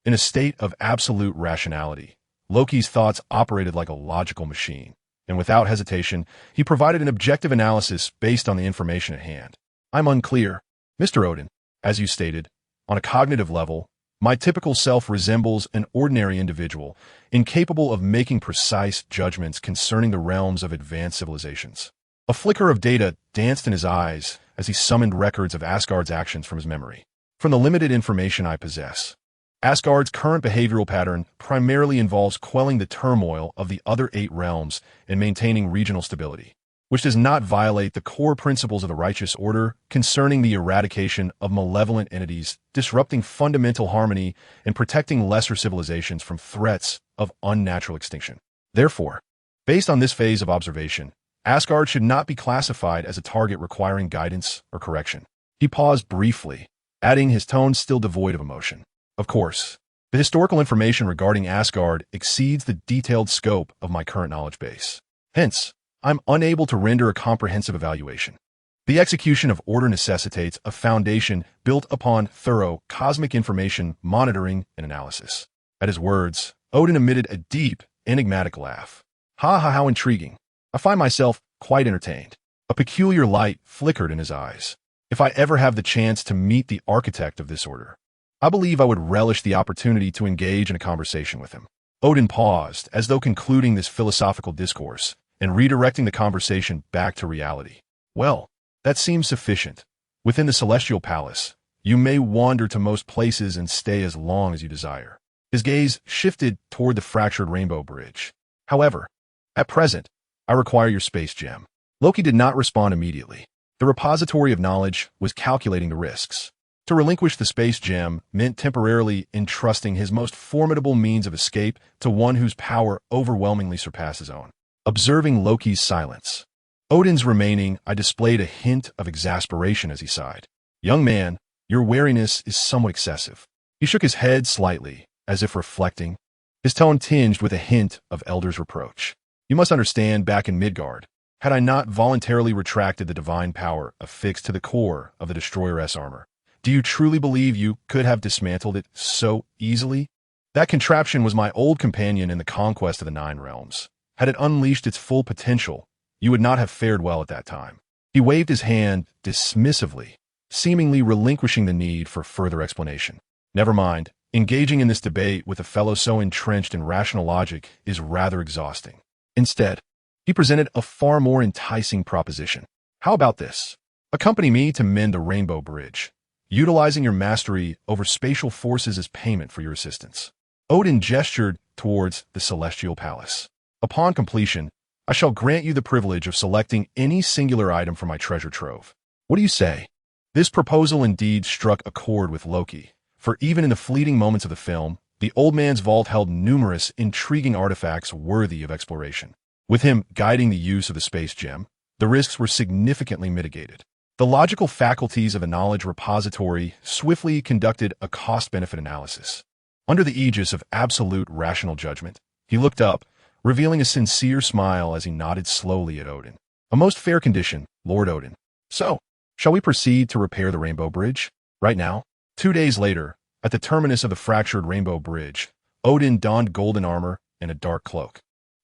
In a state of absolute rationality, Loki's thoughts operated like a logical machine, and without hesitation, he provided an objective analysis based on the information at hand. I'm unclear, Mr. Odin. As you stated, on a cognitive level, my typical self resembles an ordinary individual, incapable of making precise judgments concerning the realms of advanced civilizations. A flicker of data danced in his eyes as he summoned records of Asgard's actions from his memory. From the limited information I possess, Asgard's current behavioral pattern primarily involves quelling the turmoil of the other 8 realms and maintaining regional stability, which does not violate the core principles of the righteous order concerning the eradication of malevolent entities, disrupting fundamental harmony, and protecting lesser civilizations from threats of unnatural extinction. Therefore, based on this phase of observation, Asgard should not be classified as a target requiring guidance or correction. He paused briefly, adding, his tone still devoid of emotion. Of course, the historical information regarding Asgard exceeds the detailed scope of my current knowledge base. Hence, I'm unable to render a comprehensive evaluation. The execution of order necessitates a foundation built upon thorough cosmic information monitoring and analysis. At his words, Odin emitted a deep, enigmatic laugh. Ha ha, how intriguing. I find myself quite entertained. A peculiar light flickered in his eyes. If I ever have the chance to meet the architect of this order, I believe I would relish the opportunity to engage in a conversation with him. Odin paused, as though concluding this philosophical discourse, and redirecting the conversation back to reality. Well, that seems sufficient. Within the celestial palace, you may wander to most places and stay as long as you desire. His gaze shifted toward the fractured rainbow bridge. However, at present, I require your space gem. Loki did not respond immediately. The repository of knowledge was calculating the risks. To relinquish the space gem meant temporarily entrusting his most formidable means of escape to one whose power overwhelmingly surpassed his own. Observing Loki's silence, Odin's remaining, I displayed a hint of exasperation as he sighed. Young man, your wariness is somewhat excessive. He shook his head slightly, as if reflecting, his tone tinged with a hint of elder's reproach. You must understand, back in Midgard, had I not voluntarily retracted the divine power affixed to the core of the Destroyer-S armor, do you truly believe you could have dismantled it so easily? That contraption was my old companion in the conquest of the Nine Realms. Had it unleashed its full potential, you would not have fared well at that time. He waved his hand dismissively, seemingly relinquishing the need for further explanation. Never mind, engaging in this debate with a fellow so entrenched in rational logic is rather exhausting. Instead, he presented a far more enticing proposition. How about this? Accompany me to mend the Rainbow Bridge, utilizing your mastery over spatial forces as payment for your assistance. Odin gestured towards the celestial palace. Upon completion, I shall grant you the privilege of selecting any singular item from my treasure trove. What do you say? This proposal indeed struck a chord with Loki, for even in the fleeting moments of the film, the old man's vault held numerous intriguing artifacts worthy of exploration. With him guiding the use of the space gem, the risks were significantly mitigated. The logical faculties of the knowledge repository swiftly conducted a cost-benefit analysis. Under the aegis of absolute rational judgment, he looked up, revealing a sincere smile as he nodded slowly at Odin. A most fair condition, Lord Odin. So, shall we proceed to repair the Rainbow Bridge? Right now? 2 days later, at the terminus of the fractured Rainbow Bridge, Odin donned golden armor and a dark cloak.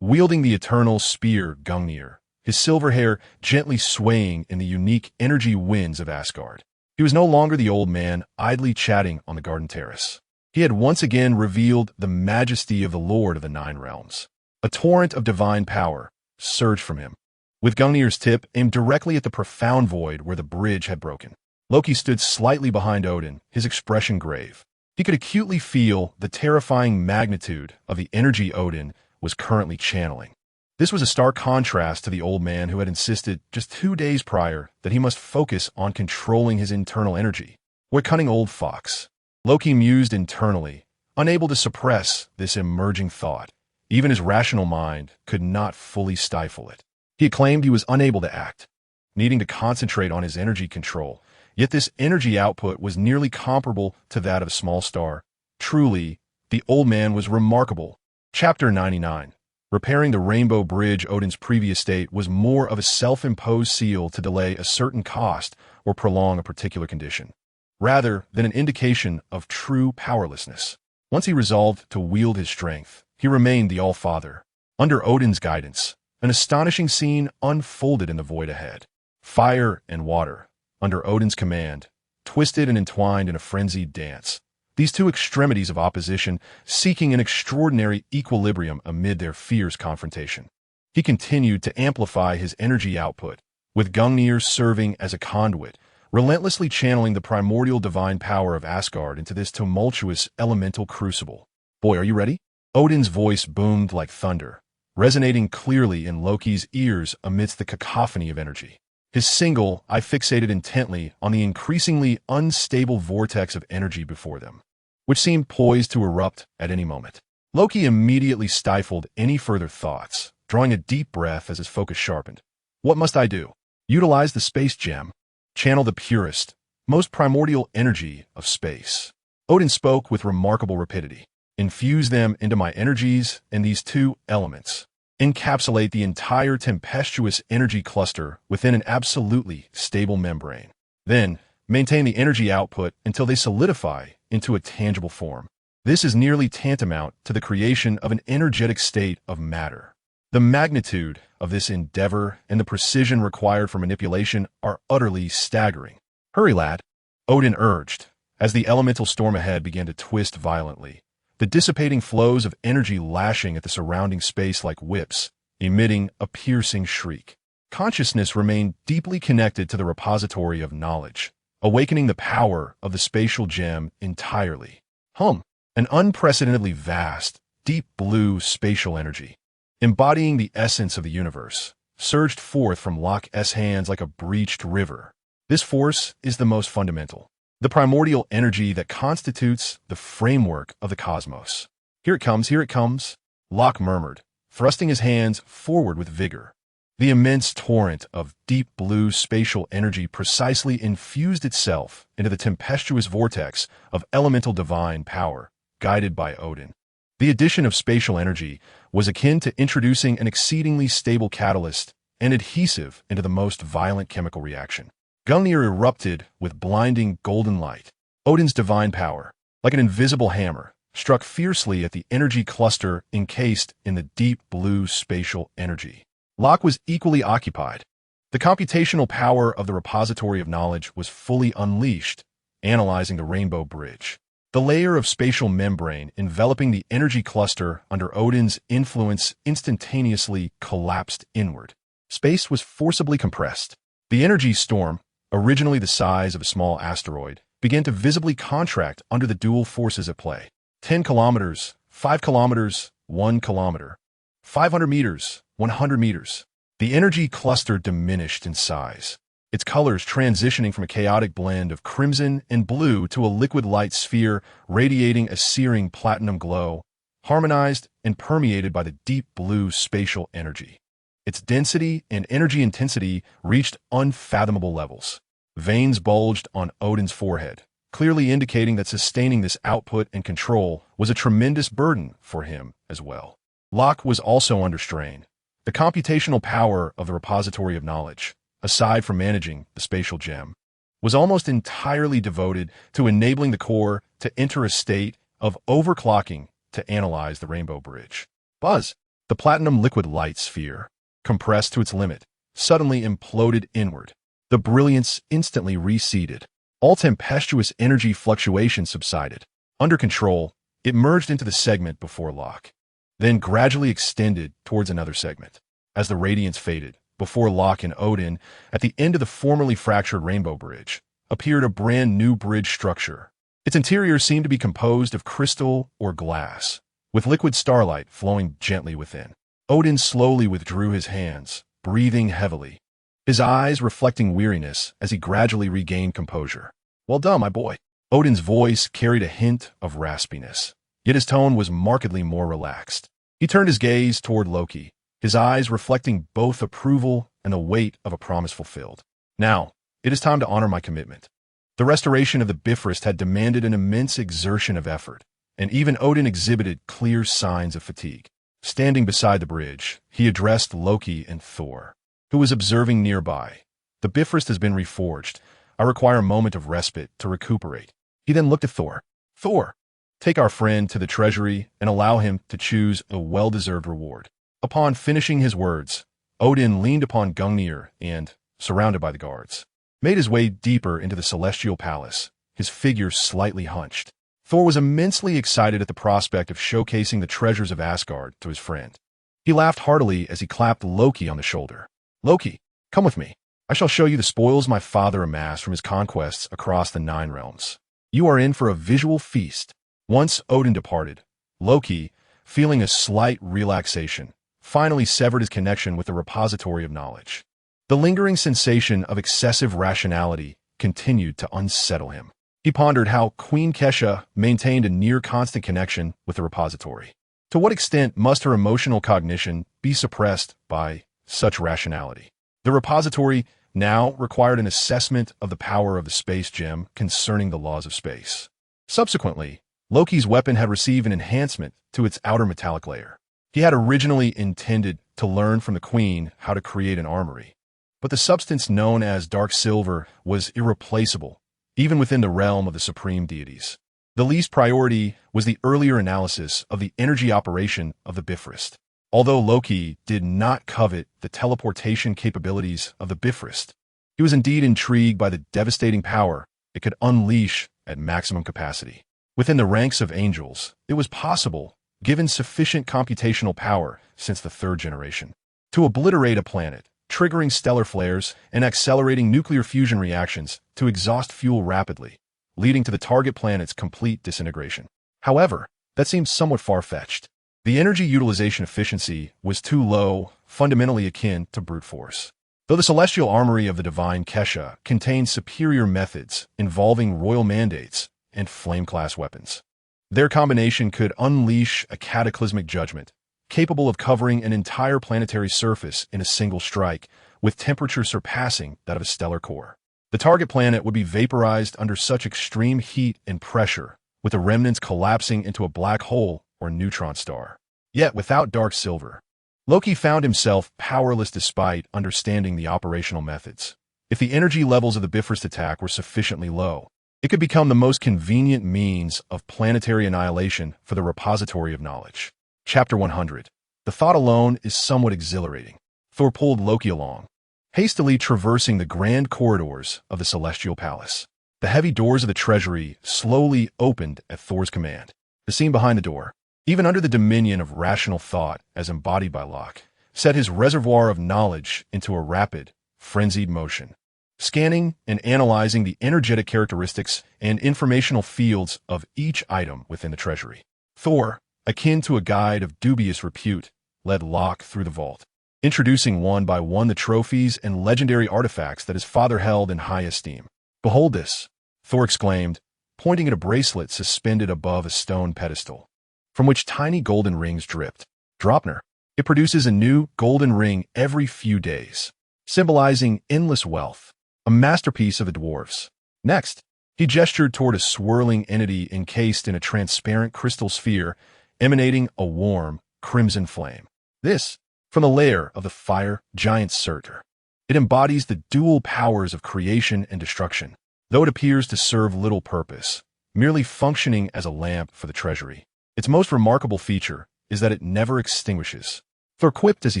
Wielding the eternal spear Gungnir, his silver hair gently swaying in the unique energy winds of Asgard. He was no longer the old man idly chatting on the garden terrace. He had once again revealed the majesty of the Lord of the Nine Realms. A torrent of divine power surged from him, with Gungnir's tip aimed directly at the profound void where the bridge had broken. Loki stood slightly behind Odin, his expression grave. He could acutely feel the terrifying magnitude of the energy Odin was currently channeling. This was a stark contrast to the old man who had insisted just 2 days prior that he must focus on controlling his internal energy. What cunning old fox! Loki mused internally, unable to suppress this emerging thought. Even his rational mind could not fully stifle it. He claimed he was unable to act, needing to concentrate on his energy control, yet this energy output was nearly comparable to that of a small star. Truly, the old man was remarkable. Chapter 99. Repairing the Rainbow Bridge. Odin's previous state was more of a self-imposed seal to delay a certain cost or prolong a particular condition, rather than an indication of true powerlessness. Once he resolved to wield his strength, he remained the All-Father. Under Odin's guidance, an astonishing scene unfolded in the void ahead. Fire and water, under Odin's command, twisted and entwined in a frenzied dance. These two extremities of opposition seeking an extraordinary equilibrium amid their fierce confrontation. He continued to amplify his energy output, with Gungnir serving as a conduit, relentlessly channeling the primordial divine power of Asgard into this tumultuous elemental crucible. Boy, are you ready? Odin's voice boomed like thunder, resonating clearly in Loki's ears amidst the cacophony of energy. His single eye fixated intently on the increasingly unstable vortex of energy before them, which seemed poised to erupt at any moment. Loki immediately stifled any further thoughts, drawing a deep breath as his focus sharpened. What must I do? Utilize the space gem. Channel the purest, most primordial energy of space. Odin spoke with remarkable rapidity. Infuse them into my energies, and these two elements encapsulate the entire tempestuous energy cluster within an absolutely stable membrane. Then, maintain the energy output until they solidify into a tangible form. This is nearly tantamount to the creation of an energetic state of matter. The magnitude of this endeavor and the precision required for manipulation are utterly staggering. Hurry, lad, Odin urged, as the elemental storm ahead began to twist violently, the dissipating flows of energy lashing at the surrounding space like whips, emitting a piercing shriek. Consciousness remained deeply connected to the repository of knowledge, awakening the power of the spatial gem entirely. An unprecedentedly vast, deep blue spatial energy, embodying the essence of the universe, surged forth from Locke's hands like a breached river. This force is the most fundamental, the primordial energy that constitutes the framework of the cosmos. Here it comes, here it comes, Locke murmured, thrusting his hands forward with vigor. The immense torrent of deep blue spatial energy precisely infused itself into the tempestuous vortex of elemental divine power, guided by Odin. The addition of spatial energy was akin to introducing an exceedingly stable catalyst and adhesive into the most violent chemical reaction. Gungnir erupted with blinding golden light. Odin's divine power, like an invisible hammer, struck fiercely at the energy cluster encased in the deep blue spatial energy. Locke was equally occupied. The computational power of the repository of knowledge was fully unleashed, analyzing the rainbow bridge. The layer of spatial membrane enveloping the energy cluster under Odin's influence instantaneously collapsed inward. Space was forcibly compressed. The energy storm, originally the size of a small asteroid, began to visibly contract under the dual forces at play. 10 kilometers, 5 kilometers, 1 kilometer. 500 meters, 100 meters. The energy cluster diminished in size, its colors transitioning from a chaotic blend of crimson and blue to a liquid light sphere radiating a searing platinum glow, harmonized and permeated by the deep blue spatial energy. Its density and energy intensity reached unfathomable levels. Veins bulged on Odin's forehead, clearly indicating that sustaining this output and control was a tremendous burden for him as well. Locke was also under strain. The computational power of the repository of knowledge, aside from managing the spatial gem, was almost entirely devoted to enabling the core to enter a state of overclocking to analyze the rainbow bridge. Buzz! The platinum liquid light sphere, compressed to its limit, suddenly imploded inward. The brilliance instantly receded. All tempestuous energy fluctuations subsided. Under control, it merged into the segment before Locke, then gradually extended towards another segment. As the radiance faded, before Locke and Odin, at the end of the formerly fractured rainbow bridge, appeared a brand new bridge structure. Its interior seemed to be composed of crystal or glass, with liquid starlight flowing gently within. Odin slowly withdrew his hands, breathing heavily, his eyes reflecting weariness as he gradually regained composure. Well done, my boy. Odin's voice carried a hint of raspiness, yet his tone was markedly more relaxed. He turned his gaze toward Loki, his eyes reflecting both approval and the weight of a promise fulfilled. Now, it is time to honor my commitment. The restoration of the Bifrost had demanded an immense exertion of effort, and even Odin exhibited clear signs of fatigue. Standing beside the bridge, he addressed Loki and Thor, who was observing nearby. The Bifrost has been reforged. I require a moment of respite to recuperate. He then looked at Thor. Thor, take our friend to the treasury and allow him to choose a well-deserved reward. Upon finishing his words, Odin leaned upon Gungnir and, surrounded by the guards, made his way deeper into the celestial palace, his figure slightly hunched. Thor was immensely excited at the prospect of showcasing the treasures of Asgard to his friend. He laughed heartily as he clapped Loki on the shoulder. Loki, come with me. I shall show you the spoils my father amassed from his conquests across the 9 realms. You are in for a visual feast. Once Odin departed, Loki, feeling a slight relaxation, finally severed his connection with the repository of knowledge. The lingering sensation of excessive rationality continued to unsettle him. He pondered how Queen Kesha maintained a near-constant connection with the repository. To what extent must her emotional cognition be suppressed by such rationality? The repository now required an assessment of the power of the space gem concerning the laws of space. Subsequently, Loki's weapon had received an enhancement to its outer metallic layer. He had originally intended to learn from the Queen how to create an armory, but the substance known as dark silver was irreplaceable, even within the realm of the supreme deities. The least priority was the earlier analysis of the energy operation of the Bifrost. Although Loki did not covet the teleportation capabilities of the Bifrost, he was indeed intrigued by the devastating power it could unleash at maximum capacity. Within the ranks of angels, it was possible, given sufficient computational power since the 3rd generation, to obliterate a planet, triggering stellar flares and accelerating nuclear fusion reactions to exhaust fuel rapidly, leading to the target planet's complete disintegration. However, that seems somewhat far-fetched. The energy utilization efficiency was too low, fundamentally akin to brute force. Though the celestial armory of the divine Kesha contained superior methods involving royal mandates and flame-class weapons, their combination could unleash a cataclysmic judgment, capable of covering an entire planetary surface in a single strike, with temperature surpassing that of a stellar core. The target planet would be vaporized under such extreme heat and pressure, with the remnants collapsing into a black hole or neutron star. Yet without dark silver, Loki found himself powerless despite understanding the operational methods. If the energy levels of the Bifrost attack were sufficiently low, it could become the most convenient means of planetary annihilation for the repository of knowledge. Chapter 100. The thought alone is somewhat exhilarating. Thor pulled Loki along, hastily traversing the grand corridors of the celestial palace. The heavy doors of the treasury slowly opened at Thor's command. The scene behind the door, even under the dominion of rational thought as embodied by Locke, set his reservoir of knowledge into a rapid, frenzied motion, scanning and analyzing the energetic characteristics and informational fields of each item within the treasury. Thor, akin to a guide of dubious repute, led Locke through the vault, introducing one by one the trophies and legendary artifacts that his father held in high esteem. "Behold this," Thor exclaimed, pointing at a bracelet suspended above a stone pedestal, from which tiny golden rings dripped. Dropner. It produces a new golden ring every few days, symbolizing endless wealth, a masterpiece of the dwarves. Next, he gestured toward a swirling entity encased in a transparent crystal sphere emanating a warm, crimson flame. This, from the lair of the fire giant Surtur. It embodies the dual powers of creation and destruction, though it appears to serve little purpose, merely functioning as a lamp for the treasury. Its most remarkable feature is that it never extinguishes. Thor quipped as he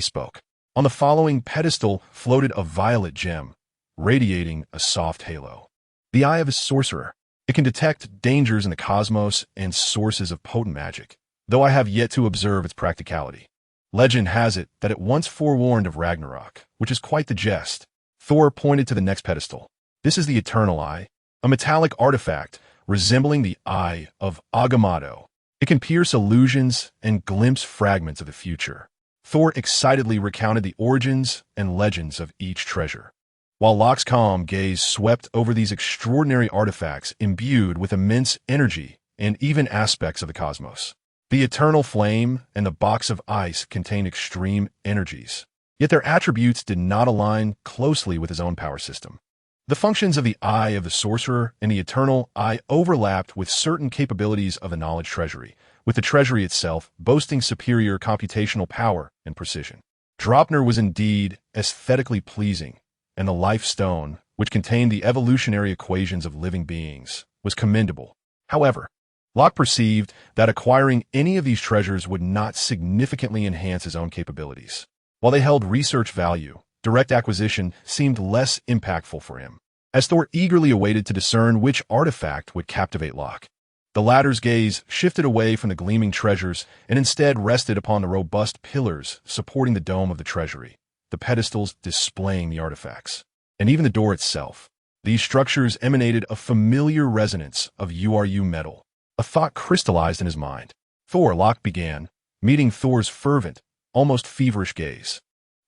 spoke. On the following pedestal floated a violet gem, radiating a soft halo. The eye of a sorcerer. It can detect dangers in the cosmos and sources of potent magic, though I have yet to observe its practicality. Legend has it that it once forewarned of Ragnarok, which is quite the jest. Thor pointed to the next pedestal. This is the Eternal Eye, a metallic artifact resembling the Eye of Agamotto. It can pierce illusions and glimpse fragments of the future. Thor excitedly recounted the origins and legends of each treasure, while Locke's calm gaze swept over these extraordinary artifacts imbued with immense energy and even aspects of the cosmos. The eternal flame and the box of ice contain extreme energies, yet their attributes did not align closely with his own power system. The functions of the Eye of the Sorcerer and the Eternal Eye overlapped with certain capabilities of the Knowledge Treasury, with the treasury itself boasting superior computational power and precision. Dropner was indeed aesthetically pleasing, and the Life Stone, which contained the evolutionary equations of living beings, was commendable. However, Locke perceived that acquiring any of these treasures would not significantly enhance his own capabilities. While they held research value, direct acquisition seemed less impactful for him, as Thor eagerly awaited to discern which artifact would captivate Locke. The latter's gaze shifted away from the gleaming treasures and instead rested upon the robust pillars supporting the dome of the treasury, the pedestals displaying the artifacts, and even the door itself. These structures emanated a familiar resonance of URU metal. A thought crystallized in his mind. Locke began, meeting Thor's fervent, almost feverish gaze.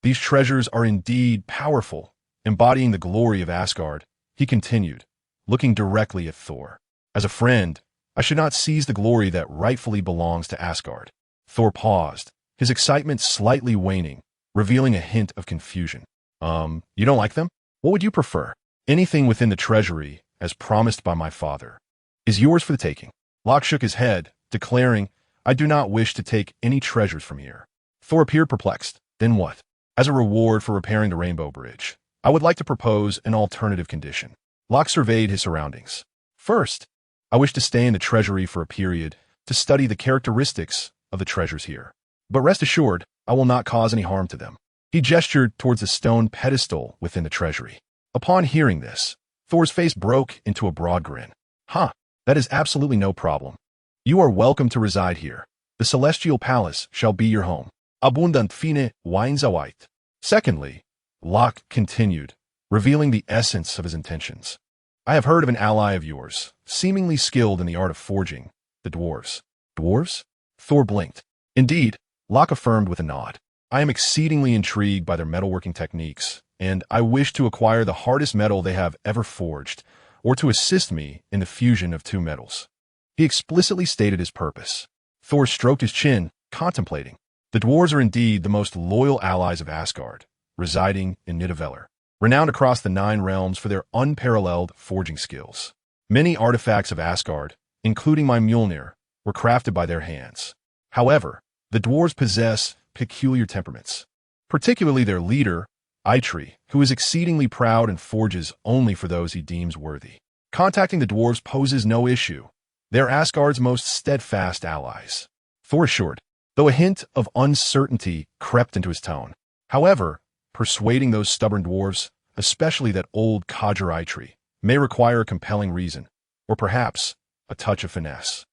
These treasures are indeed powerful, embodying the glory of Asgard, he continued, looking directly at Thor. As a friend, I should not seize the glory that rightfully belongs to Asgard. Thor paused, his excitement slightly waning, revealing a hint of confusion. You don't like them? What would you prefer? Anything within the treasury, as promised by my father, is yours for the taking. Locke shook his head, declaring, I do not wish to take any treasures from here. Thor appeared perplexed. Then what? As a reward for repairing the Rainbow Bridge, I would like to propose an alternative condition. Locke surveyed his surroundings. First, I wish to stay in the treasury for a period to study the characteristics of the treasures here. But rest assured, I will not cause any harm to them. He gestured towards the stone pedestal within the treasury. Upon hearing this, Thor's face broke into a broad grin. That is absolutely no problem. You are welcome to reside here. The celestial palace shall be your home. Abundant fine weinzawait. Secondly, Locke continued, revealing the essence of his intentions. I have heard of an ally of yours, seemingly skilled in the art of forging, the dwarves. Dwarves? Thor blinked. Indeed, Locke affirmed with a nod. I am exceedingly intrigued by their metalworking techniques and I wish to acquire the hardest metal they have ever forged, or to assist me in the fusion of two metals. He explicitly stated his purpose. Thor stroked his chin, contemplating. The dwarves are indeed the most loyal allies of Asgard, residing in Nidavellir, renowned across the 9 realms for their unparalleled forging skills. Many artifacts of Asgard, including my Mjolnir, were crafted by their hands. However, the dwarves possess peculiar temperaments, particularly their leader, Eitri, who is exceedingly proud and forges only for those he deems worthy. Contacting the dwarves poses no issue. They are Asgard's most steadfast allies, Thor assured, though a hint of uncertainty crept into his tone. However, persuading those stubborn dwarves, especially that old codger Eitri, may require a compelling reason, or perhaps a touch of finesse.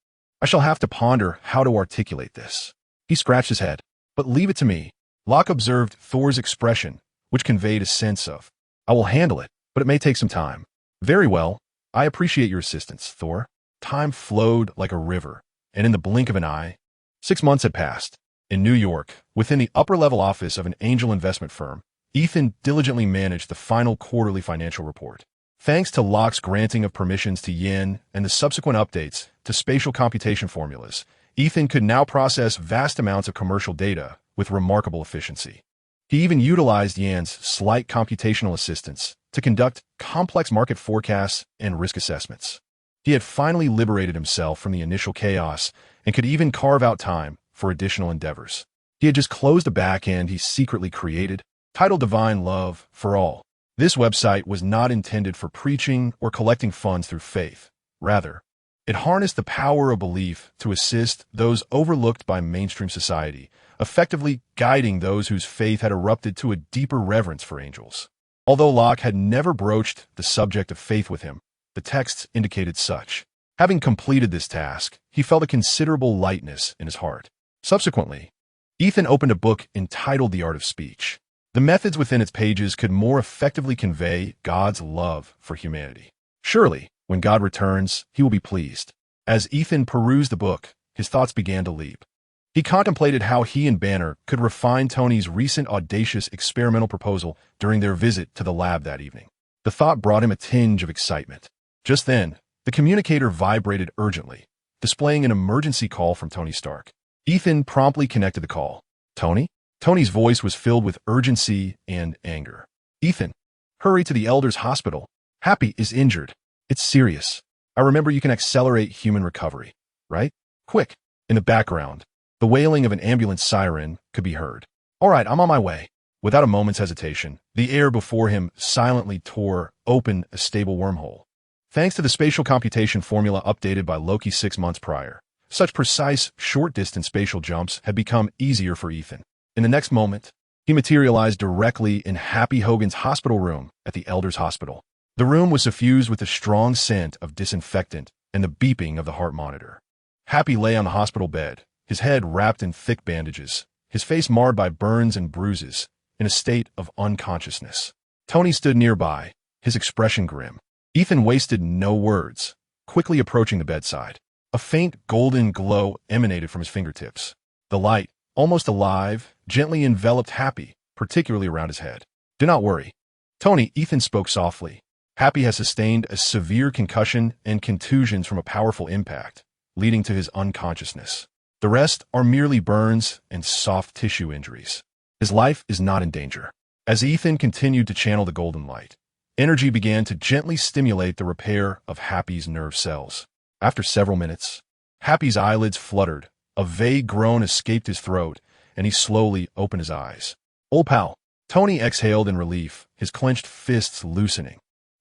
I shall have to ponder how to articulate this. He scratched his head. But leave it to me. Locke observed Thor's expression, which conveyed a sense of, I will handle it, but it may take some time. Very well. I appreciate your assistance, Thor. Time flowed like a river, and in the blink of an eye, 6 months had passed. In New York, within the upper-level office of an angel investment firm, Ethan diligently managed the final quarterly financial report. Thanks to Locke's granting of permissions to Yin and the subsequent updates to spatial computation formulas, Ethan could now process vast amounts of commercial data with remarkable efficiency. He even utilized Yan's slight computational assistance to conduct complex market forecasts and risk assessments. He had finally liberated himself from the initial chaos and could even carve out time for additional endeavors. He had just closed a backend he secretly created, titled Divine Love for All. This website was not intended for preaching or collecting funds through faith. Rather, it harnessed the power of belief to assist those overlooked by mainstream society, effectively guiding those whose faith had erupted to a deeper reverence for angels. Although Locke had never broached the subject of faith with him, the texts indicated such. Having completed this task, he felt a considerable lightness in his heart. Subsequently, Ethan opened a book entitled The Art of Speech. The methods within its pages could more effectively convey God's love for humanity. Surely, when God returns, he will be pleased. As Ethan perused the book, his thoughts began to leap. He contemplated how he and Banner could refine Tony's recent audacious experimental proposal during their visit to the lab that evening. The thought brought him a tinge of excitement. Just then, the communicator vibrated urgently, displaying an emergency call from Tony Stark. Ethan promptly connected the call. Tony? Tony's voice was filled with urgency and anger. Ethan, hurry to the Elders' Hospital. Happy is injured. It's serious. I remember you can accelerate human recovery, right? Quick. In the background, the wailing of an ambulance siren could be heard. All right, I'm on my way. Without a moment's hesitation, the air before him silently tore open a stable wormhole. Thanks to the spatial computation formula updated by Loki 6 months prior, such precise, short-distance spatial jumps had become easier for Ethan. In the next moment, he materialized directly in Happy Hogan's hospital room at the Elders' Hospital. The room was suffused with a strong scent of disinfectant and the beeping of the heart monitor. Happy lay on the hospital bed, his head wrapped in thick bandages, his face marred by burns and bruises, in a state of unconsciousness. Tony stood nearby, his expression grim. Ethan wasted no words, quickly approaching the bedside. A faint golden glow emanated from his fingertips. The light, almost alive, gently enveloped Happy, particularly around his head. Do not worry. Tony, Ethan spoke softly. Happy has sustained a severe concussion and contusions from a powerful impact, leading to his unconsciousness. The rest are merely burns and soft tissue injuries. His life is not in danger. As Ethan continued to channel the golden light, energy began to gently stimulate the repair of Happy's nerve cells. After several minutes, Happy's eyelids fluttered, a vague groan escaped his throat, and he slowly opened his eyes. Old pal. Tony exhaled in relief, his clenched fists loosening.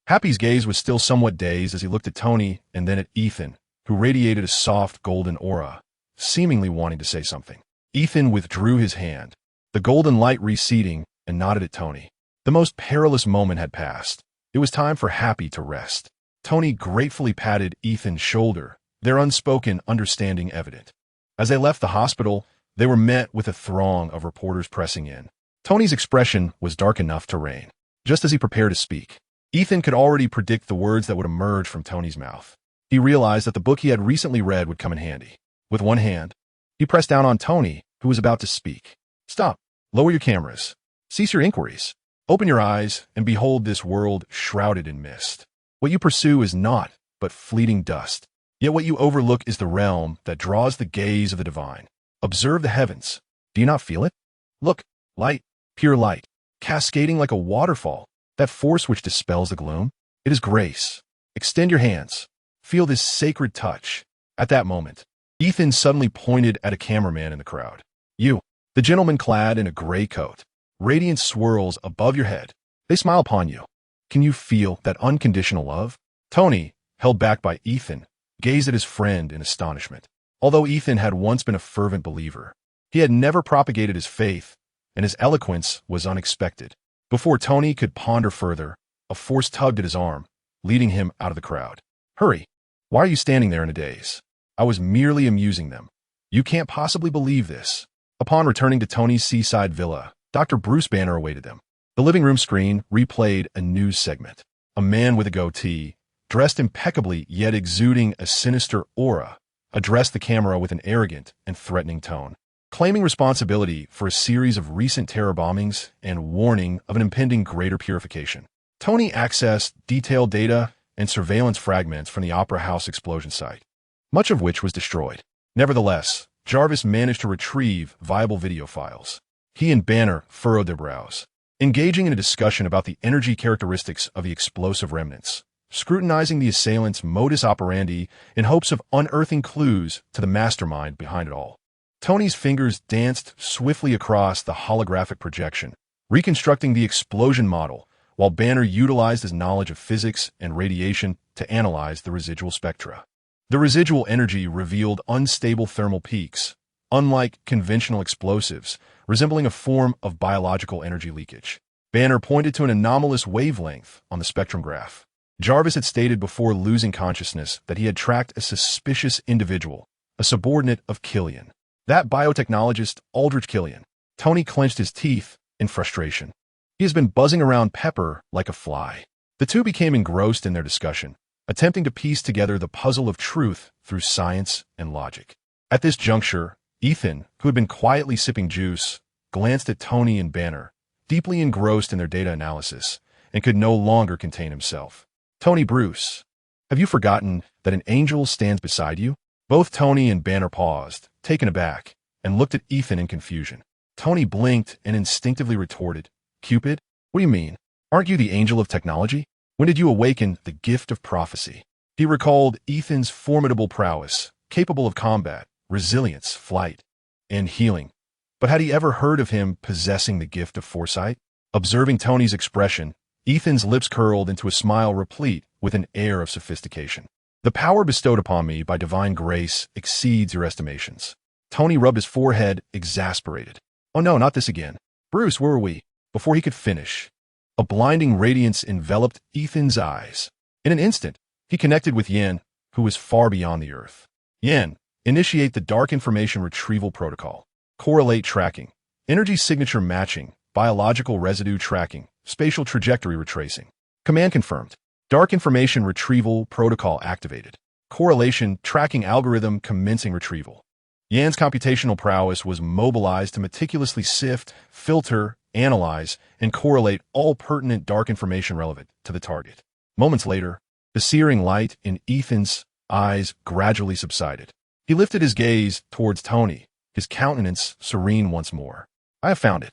Happy's gaze was still somewhat dazed as he looked at Tony and then at Ethan, who radiated a soft golden aura, seemingly wanting to say something. Ethan withdrew his hand, the golden light receding, and nodded at Tony. The most perilous moment had passed. It was time for Happy to rest. Tony gratefully patted Ethan's shoulder, their unspoken understanding evident. As they left the hospital, they were met with a throng of reporters pressing in. Tony's expression was dark enough to reign. Just as he prepared to speak, Ethan could already predict the words that would emerge from Tony's mouth. He realized that the book he had recently read would come in handy. With one hand, he pressed down on Tony, who was about to speak. Stop. Lower your cameras. Cease your inquiries. Open your eyes and behold this world shrouded in mist. What you pursue is naught but fleeting dust. Yet what you overlook is the realm that draws the gaze of the divine. Observe the heavens. Do you not feel it? Look, light, pure light, cascading like a waterfall. That force which dispels the gloom. It is grace. Extend your hands. Feel this sacred touch. At that moment, Ethan suddenly pointed at a cameraman in the crowd. You, the gentleman clad in a gray coat. Radiance swirls above your head. They smile upon you. Can you feel that unconditional love? Tony, held back by Ethan, gazed at his friend in astonishment. Although Ethan had once been a fervent believer, he had never propagated his faith, and his eloquence was unexpected. Before Tony could ponder further, a force tugged at his arm, leading him out of the crowd. Hurry! Why are you standing there in a daze? I was merely amusing them. You can't possibly believe this. Upon returning to Tony's seaside villa, Dr. Bruce Banner awaited them. The living room screen replayed a news segment. A man with a goatee, dressed impeccably yet exuding a sinister aura, addressed the camera with an arrogant and threatening tone, claiming responsibility for a series of recent terror bombings and warning of an impending greater purification. Tony accessed detailed data and surveillance fragments from the Opera House explosion site, much of which was destroyed. Nevertheless, Jarvis managed to retrieve viable video files. He and Banner furrowed their brows, engaging in a discussion about the energy characteristics of the explosive remnants, scrutinizing the assailant's modus operandi in hopes of unearthing clues to the mastermind behind it all. Tony's fingers danced swiftly across the holographic projection, reconstructing the explosion model, while Banner utilized his knowledge of physics and radiation to analyze the residual spectra. The residual energy revealed unstable thermal peaks, unlike conventional explosives, resembling a form of biological energy leakage. Banner pointed to an anomalous wavelength on the spectrum graph. Jarvis had stated before losing consciousness that he had tracked a suspicious individual, a subordinate of Killian. That biotechnologist, Aldrich Killian. Tony clenched his teeth in frustration. He has been buzzing around Pepper like a fly. The two became engrossed in their discussion, attempting to piece together the puzzle of truth through science and logic. At this juncture, Ethan, who had been quietly sipping juice, glanced at Tony and Banner, deeply engrossed in their data analysis, and could no longer contain himself. Tony Bruce, have you forgotten that an angel stands beside you? Both Tony and Banner paused, taken aback, and looked at Ethan in confusion. Tony blinked and instinctively retorted, Cupid? What do you mean? Aren't you the angel of technology? When did you awaken the gift of prophecy? He recalled Ethan's formidable prowess, capable of combat, resilience, flight, and healing. But had he ever heard of him possessing the gift of foresight? Observing Tony's expression, Ethan's lips curled into a smile replete with an air of sophistication. The power bestowed upon me by divine grace exceeds your estimations. Tony rubbed his forehead, exasperated. Oh no, not this again. Bruce, where were we? Before he could finish, a blinding radiance enveloped Ethan's eyes. In an instant, he connected with Yen, who was far beyond the earth. Yen, initiate the dark information retrieval protocol. Correlate tracking, energy signature matching, biological residue tracking, spatial trajectory retracing. Command confirmed. Dark information retrieval protocol activated. Correlation tracking algorithm commencing retrieval. Yan's computational prowess was mobilized to meticulously sift, filter, analyze, and correlate all pertinent dark information relevant to the target. Moments later, the searing light in Ethan's eyes gradually subsided. He lifted his gaze towards Tony, his countenance serene once more. I have found it.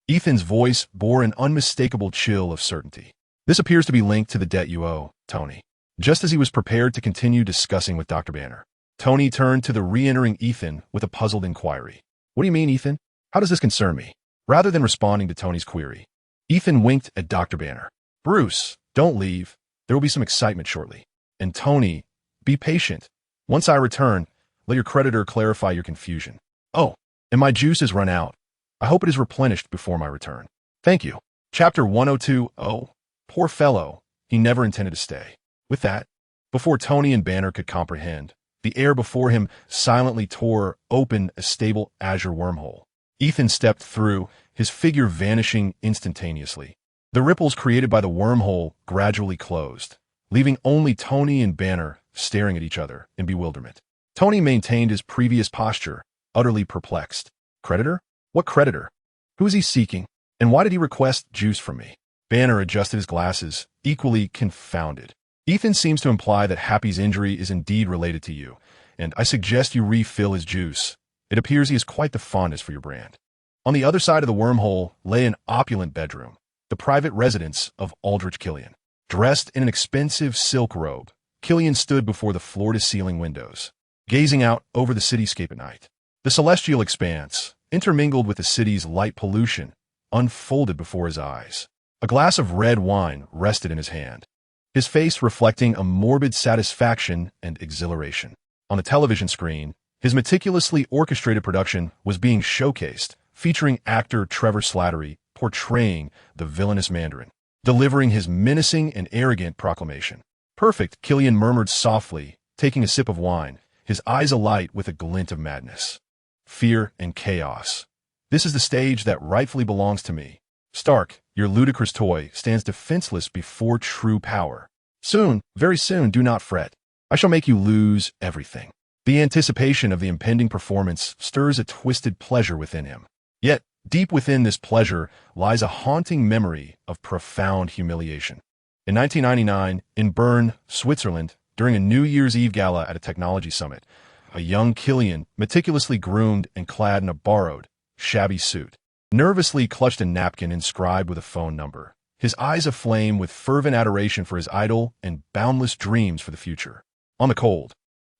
Ethan's voice bore an unmistakable chill of certainty. This appears to be linked to the debt you owe, Tony. Just as he was prepared to continue discussing with Dr. Banner, Tony turned to the re-entering Ethan with a puzzled inquiry. What do you mean, Ethan? How does this concern me? Rather than responding to Tony's query, Ethan winked at Dr. Banner. Bruce, don't leave. There will be some excitement shortly. And Tony, be patient. Once I return, let your creditor clarify your confusion. Oh, and my juice has run out. I hope it is replenished before my return. Thank you. Chapter 102. Oh, poor fellow. He never intended to stay. With that, before Tony and Banner could comprehend, the air before him silently tore open a stable azure wormhole. Ethan stepped through, his figure vanishing instantaneously. The ripples created by the wormhole gradually closed, leaving only Tony and Banner staring at each other in bewilderment. Tony maintained his previous posture, utterly perplexed. Creditor? What creditor? Who is he seeking? And why did he request juice from me? Banner adjusted his glasses, equally confounded. Ethan seems to imply that Happy's injury is indeed related to you, and I suggest you refill his juice. It appears he has quite the fondness for your brand. On the other side of the wormhole lay an opulent bedroom, the private residence of Aldrich Killian. Dressed in an expensive silk robe, Killian stood before the floor-to-ceiling windows, gazing out over the cityscape at night. The celestial expanse, intermingled with the city's light pollution, unfolded before his eyes. A glass of red wine rested in his hand, his face reflecting a morbid satisfaction and exhilaration. On the television screen, his meticulously orchestrated production was being showcased, featuring actor Trevor Slattery portraying the villainous Mandarin, delivering his menacing and arrogant proclamation. Perfect, Killian murmured softly, taking a sip of wine, his eyes alight with a glint of madness. Fear and chaos. This is the stage that rightfully belongs to me. Stark, your ludicrous toy, stands defenseless before true power. Soon, very soon, do not fret. I shall make you lose everything. The anticipation of the impending performance stirs a twisted pleasure within him. Yet, deep within this pleasure lies a haunting memory of profound humiliation. In 1999, in Bern, Switzerland, during a New Year's Eve gala at a technology summit, a young Killian, meticulously groomed and clad in a borrowed, shabby suit, nervously clutched a napkin inscribed with a phone number, his eyes aflame with fervent adoration for his idol and boundless dreams for the future. On the cold,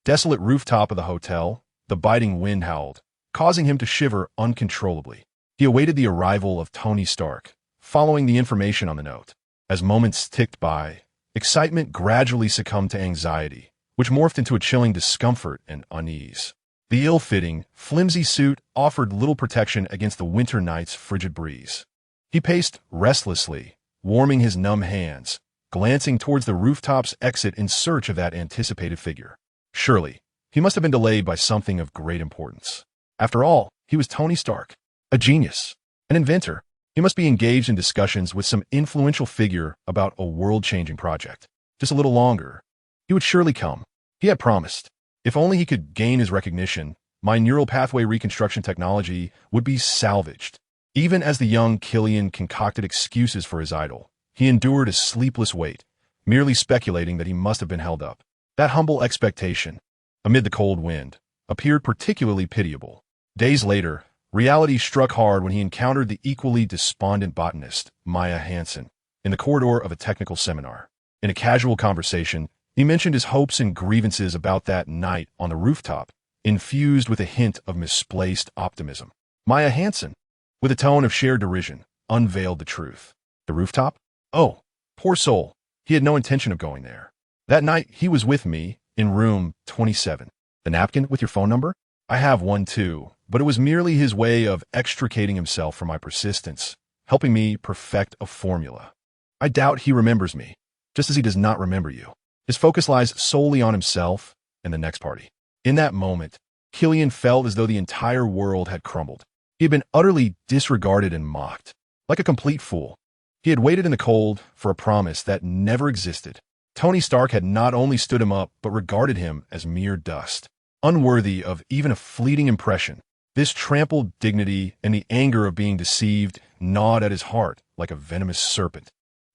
desolate rooftop of the hotel, the biting wind howled, causing him to shiver uncontrollably. He awaited the arrival of Tony Stark, following the information on the note. As moments ticked by, excitement gradually succumbed to anxiety, which morphed into a chilling discomfort and unease. The ill-fitting, flimsy suit offered little protection against the winter night's frigid breeze. He paced restlessly, warming his numb hands, glancing towards the rooftop's exit in search of that anticipated figure. Surely, he must have been delayed by something of great importance. After all, he was Tony Stark, a genius, an inventor. He must be engaged in discussions with some influential figure about a world-changing project. Just a little longer. He would surely come. He had promised. If only he could gain his recognition, my neural pathway reconstruction technology would be salvaged. Even as the young Killian concocted excuses for his idol, he endured a sleepless wait, merely speculating that he must have been held up. That humble expectation, amid the cold wind, appeared particularly pitiable. Days later, reality struck hard when he encountered the equally despondent botanist, Maya Hansen, in the corridor of a technical seminar. In a casual conversation, he mentioned his hopes and grievances about that night on the rooftop, infused with a hint of misplaced optimism. Maya Hansen, with a tone of shared derision, unveiled the truth. The rooftop? Oh, poor soul. He had no intention of going there. That night, he was with me in room 27. The napkin with your phone number? I have one too, but it was merely his way of extricating himself from my persistence, helping me perfect a formula. I doubt he remembers me, just as he does not remember you. His focus lies solely on himself and the next party. In that moment, Killian felt as though the entire world had crumbled. He had been utterly disregarded and mocked. Like a complete fool, he had waited in the cold for a promise that never existed. Tony Stark had not only stood him up, but regarded him as mere dust, unworthy of even a fleeting impression. This trampled dignity and the anger of being deceived gnawed at his heart like a venomous serpent,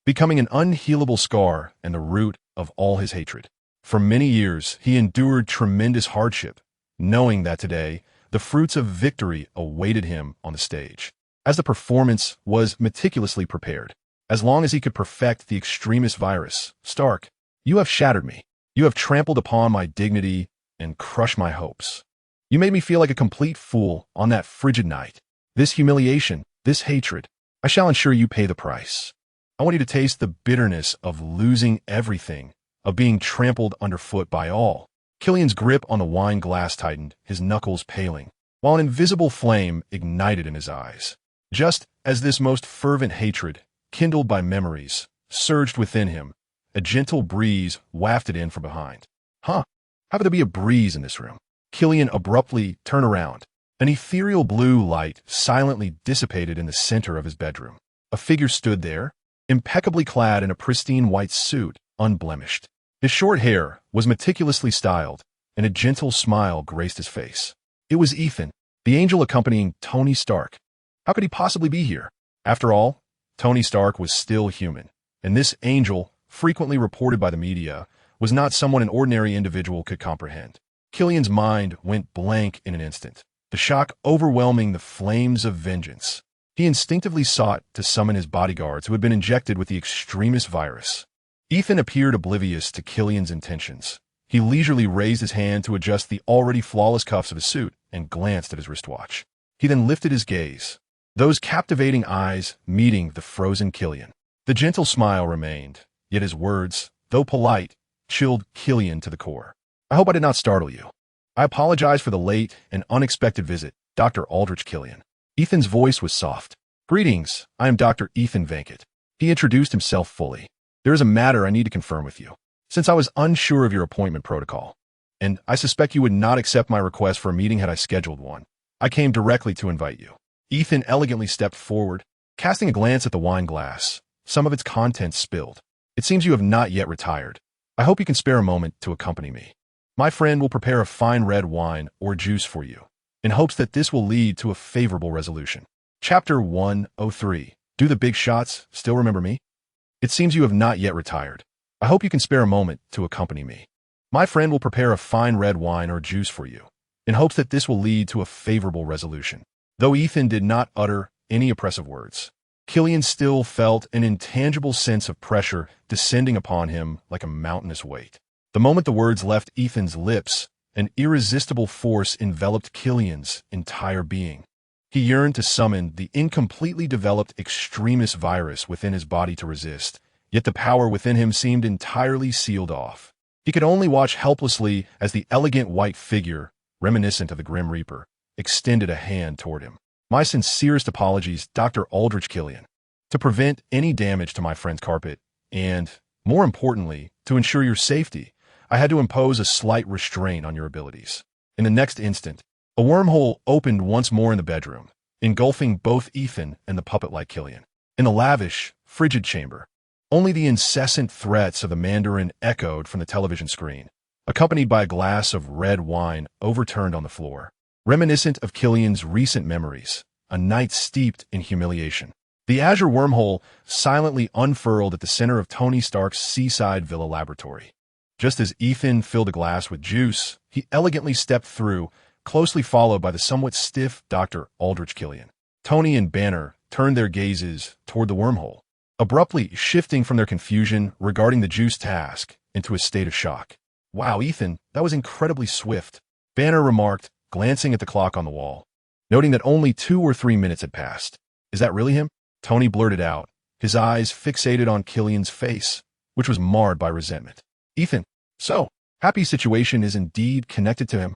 becoming an unhealable scar and the root of all his hatred. For many years, he endured tremendous hardship, knowing that today, the fruits of victory awaited him on the stage. As the performance was meticulously prepared, as long as he could perfect the extremist virus, Stark, you have shattered me. You have trampled upon my dignity and crushed my hopes. You made me feel like a complete fool on that frigid night. This humiliation, this hatred, I shall ensure you pay the price. I want you to taste the bitterness of losing everything, of being trampled underfoot by all. Killian's grip on the wine glass tightened, his knuckles paling, while an invisible flame ignited in his eyes. Just as this most fervent hatred, kindled by memories, surged within him, a gentle breeze wafted in from behind. How could there be a breeze in this room? Killian abruptly turned around. An ethereal blue light silently dissipated in the center of his bedroom. A figure stood there, impeccably clad in a pristine white suit, unblemished. His short hair was meticulously styled, and a gentle smile graced his face. It was Ethan, the angel accompanying Tony Stark. How could he possibly be here? After all, Tony Stark was still human, and this angel, frequently reported by the media, was not someone an ordinary individual could comprehend. Killian's mind went blank in an instant, the shock overwhelming the flames of vengeance. He instinctively sought to summon his bodyguards who had been injected with the extremist virus. Ethan appeared oblivious to Killian's intentions. He leisurely raised his hand to adjust the already flawless cuffs of his suit and glanced at his wristwatch. He then lifted his gaze, those captivating eyes meeting the frozen Killian. The gentle smile remained, yet his words, though polite, chilled Killian to the core. I hope I did not startle you. I apologize for the late and unexpected visit, Dr. Aldrich Killian. Ethan's voice was soft. Greetings, I am Dr. Ethan Venkett. He introduced himself fully. There is a matter I need to confirm with you. Since I was unsure of your appointment protocol, and I suspect you would not accept my request for a meeting had I scheduled one, I came directly to invite you. Ethan elegantly stepped forward, casting a glance at the wine glass. Some of its contents spilled. It seems you have not yet retired. I hope you can spare a moment to accompany me. My friend will prepare a fine red wine or juice for you, in hopes that this will lead to a favorable resolution. Chapter 103. Do the big shots still remember me? It seems you have not yet retired. I hope you can spare a moment to accompany me. My friend will prepare a fine red wine or juice for you, in hopes that this will lead to a favorable resolution. Though Ethan did not utter any oppressive words, Killian still felt an intangible sense of pressure descending upon him like a mountainous weight. The moment the words left Ethan's lips, an irresistible force enveloped Killian's entire being. He yearned to summon the incompletely developed extremist virus within his body to resist, yet the power within him seemed entirely sealed off. He could only watch helplessly as the elegant white figure, reminiscent of the Grim Reaper, extended a hand toward him. My sincerest apologies, Dr. Aldrich Killian. To prevent any damage to my friend's carpet, and, more importantly, to ensure your safety, I had to impose a slight restraint on your abilities. In the next instant, a wormhole opened once more in the bedroom, engulfing both Ethan and the puppet-like Killian. In the lavish, frigid chamber, only the incessant threats of the Mandarin echoed from the television screen, accompanied by a glass of red wine overturned on the floor, reminiscent of Killian's recent memories, a night steeped in humiliation. The azure wormhole silently unfurled at the center of Tony Stark's seaside villa laboratory. Just as Ethan filled a glass with juice, he elegantly stepped through, closely followed by the somewhat stiff Dr. Aldrich Killian. Tony and Banner turned their gazes toward the wormhole, abruptly shifting from their confusion regarding the juice task into a state of shock. Wow, Ethan, that was incredibly swift, Banner remarked, glancing at the clock on the wall, noting that only 2 or 3 minutes had passed. Is that really him? Tony blurted out, his eyes fixated on Killian's face, which was marred by resentment. Ethan, so, Happy's situation is indeed connected to him.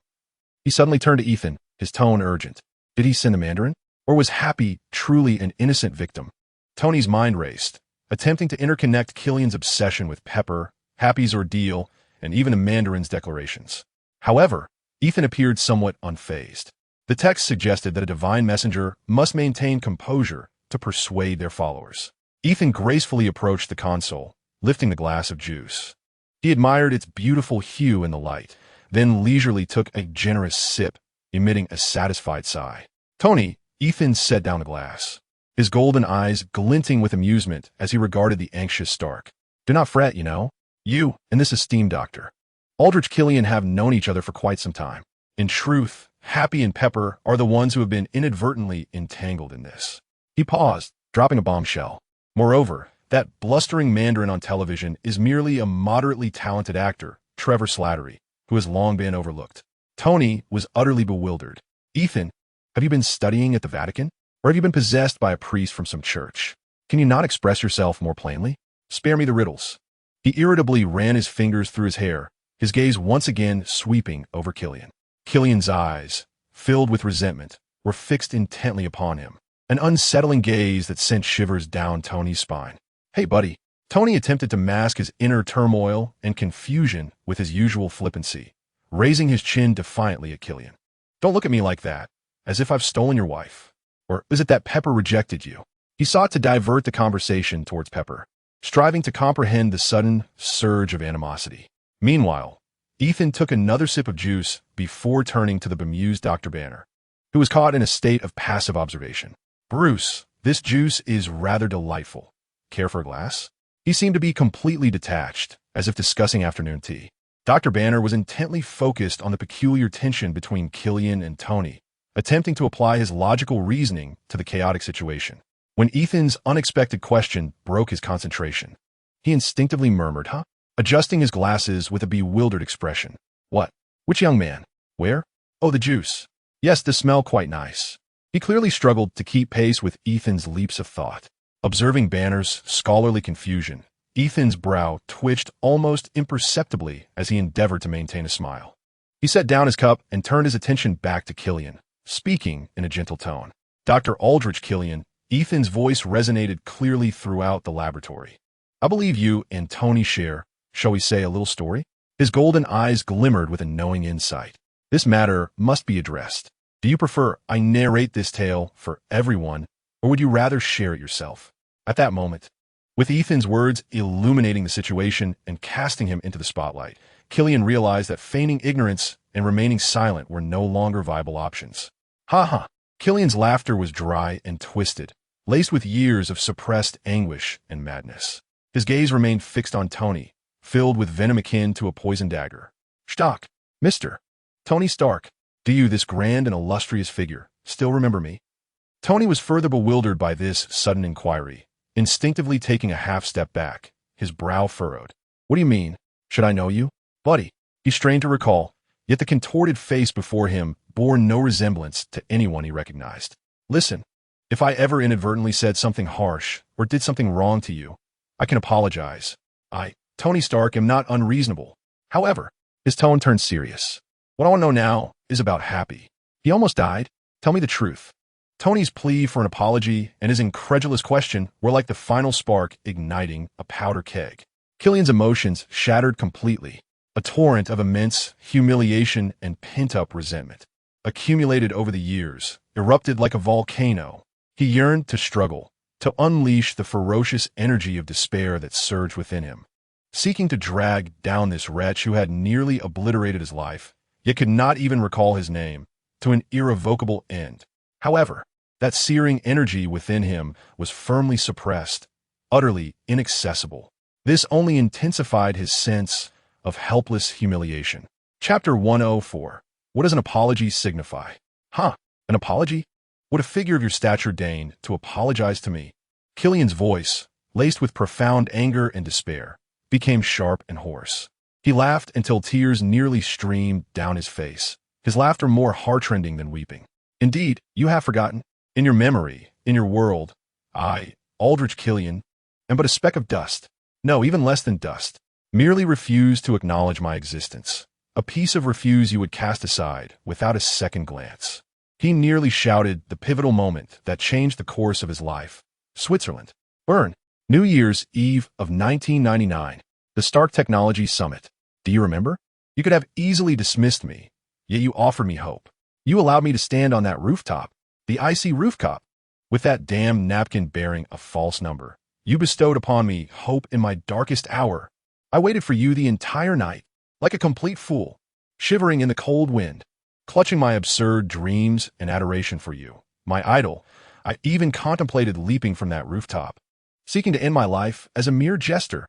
He suddenly turned to Ethan, his tone urgent. Did he send the Mandarin? Or was Happy truly an innocent victim? Tony's mind raced, attempting to interconnect Killian's obsession with Pepper, Happy's ordeal, and even the Mandarin's declarations. However, Ethan appeared somewhat unfazed. The text suggested that a divine messenger must maintain composure to persuade their followers. Ethan gracefully approached the console, lifting the glass of juice. He admired its beautiful hue in the light, then leisurely took a generous sip, emitting a satisfied sigh. Tony, Ethan set down the glass, his golden eyes glinting with amusement as he regarded the anxious Stark. Do not fret, you know. You and this esteemed doctor, Aldrich Killian, have known each other for quite some time. In truth, Happy and Pepper are the ones who have been inadvertently entangled in this. He paused, dropping a bombshell. Moreover, that blustering Mandarin on television is merely a moderately talented actor, Trevor Slattery, who has long been overlooked. Tony was utterly bewildered. Ethan, have you been studying at the Vatican? Or have you been possessed by a priest from some church? Can you not express yourself more plainly? Spare me the riddles. He irritably ran his fingers through his hair, his gaze once again sweeping over Killian. Killian's eyes, filled with resentment, were fixed intently upon him, an unsettling gaze that sent shivers down Tony's spine. Hey, buddy. Tony attempted to mask his inner turmoil and confusion with his usual flippancy, raising his chin defiantly at Killian. Don't look at me like that, as if I've stolen your wife. Or is it that Pepper rejected you? He sought to divert the conversation towards Pepper, striving to comprehend the sudden surge of animosity. Meanwhile, Ethan took another sip of juice before turning to the bemused Dr. Banner, who was caught in a state of passive observation. Bruce, This juice is rather delightful. Care for a glass? He seemed to be completely detached, as if discussing afternoon tea. Dr. Banner was intently focused on the peculiar tension between Killian and Tony, attempting to apply his logical reasoning to the chaotic situation. When Ethan's unexpected question broke his concentration, he instinctively murmured, "Huh?" adjusting his glasses with a bewildered expression. "What? Which young man? Where? Oh, the juice. Yes, the smell quite nice." He clearly struggled to keep pace with Ethan's leaps of thought. Observing Banner's scholarly confusion, Ethan's brow twitched almost imperceptibly as he endeavored to maintain a smile. He set down his cup and turned his attention back to Killian, speaking in a gentle tone. "Dr. Aldrich Killian," Ethan's voice resonated clearly throughout the laboratory. "I believe you and Tony share, shall we say, a little story?" His golden eyes glimmered with a knowing insight. "This matter must be addressed. Do you prefer I narrate this tale for everyone, or would you rather share it yourself?" At that moment, with Ethan's words illuminating the situation and casting him into the spotlight, Killian realized that feigning ignorance and remaining silent were no longer viable options. "Ha ha!" Killian's laughter was dry and twisted, laced with years of suppressed anguish and madness. His gaze remained fixed on Tony, filled with venom akin to a poisoned dagger. "Stock, Mr. Tony Stark, do you, this grand and illustrious figure, still remember me?" Tony was further bewildered by this sudden inquiry, instinctively taking a half step back, his brow furrowed. "What do you mean? Should I know you?" "Buddy," he strained to recall, yet the contorted face before him bore no resemblance to anyone he recognized. "Listen, if I ever inadvertently said something harsh or did something wrong to you, I can apologize. I, Tony Stark, am not unreasonable. However," his tone turned serious, "what I want to know now is about Happy. He almost died. Tell me the truth." Tony's plea for an apology and his incredulous question were like the final spark igniting a powder keg. Killian's emotions shattered completely. A torrent of immense humiliation and pent-up resentment, accumulated over the years, erupted like a volcano. He yearned to struggle, to unleash the ferocious energy of despair that surged within him, seeking to drag down this wretch who had nearly obliterated his life, yet could not even recall his name, to an irrevocable end. However, that searing energy within him was firmly suppressed, utterly inaccessible. This only intensified his sense of helpless humiliation. Chapter 104. What does an apology signify? Huh? An apology? Would a figure of your stature deign to apologize to me? Killian's voice, laced with profound anger and despair, became sharp and hoarse. He laughed until tears nearly streamed down his face, his laughter more heartrending than weeping. "Indeed, you have forgotten. In your memory, in your world, I, Aldrich Killian, am but a speck of dust. No, even less than dust. Merely refuse to acknowledge my existence. A piece of refuse you would cast aside without a second glance." He nearly shouted the pivotal moment that changed the course of his life. Switzerland. Bern. New Year's Eve of 1999. The Stark Technology Summit. Do you remember? You could have easily dismissed me, yet you offered me hope. You allowed me to stand on that rooftop, the icy rooftop, with that damn napkin bearing a false number. You bestowed upon me hope in my darkest hour. I waited for you the entire night, like a complete fool, shivering in the cold wind, clutching my absurd dreams and adoration for you, my idol. I even contemplated leaping from that rooftop, seeking to end my life as a mere jester.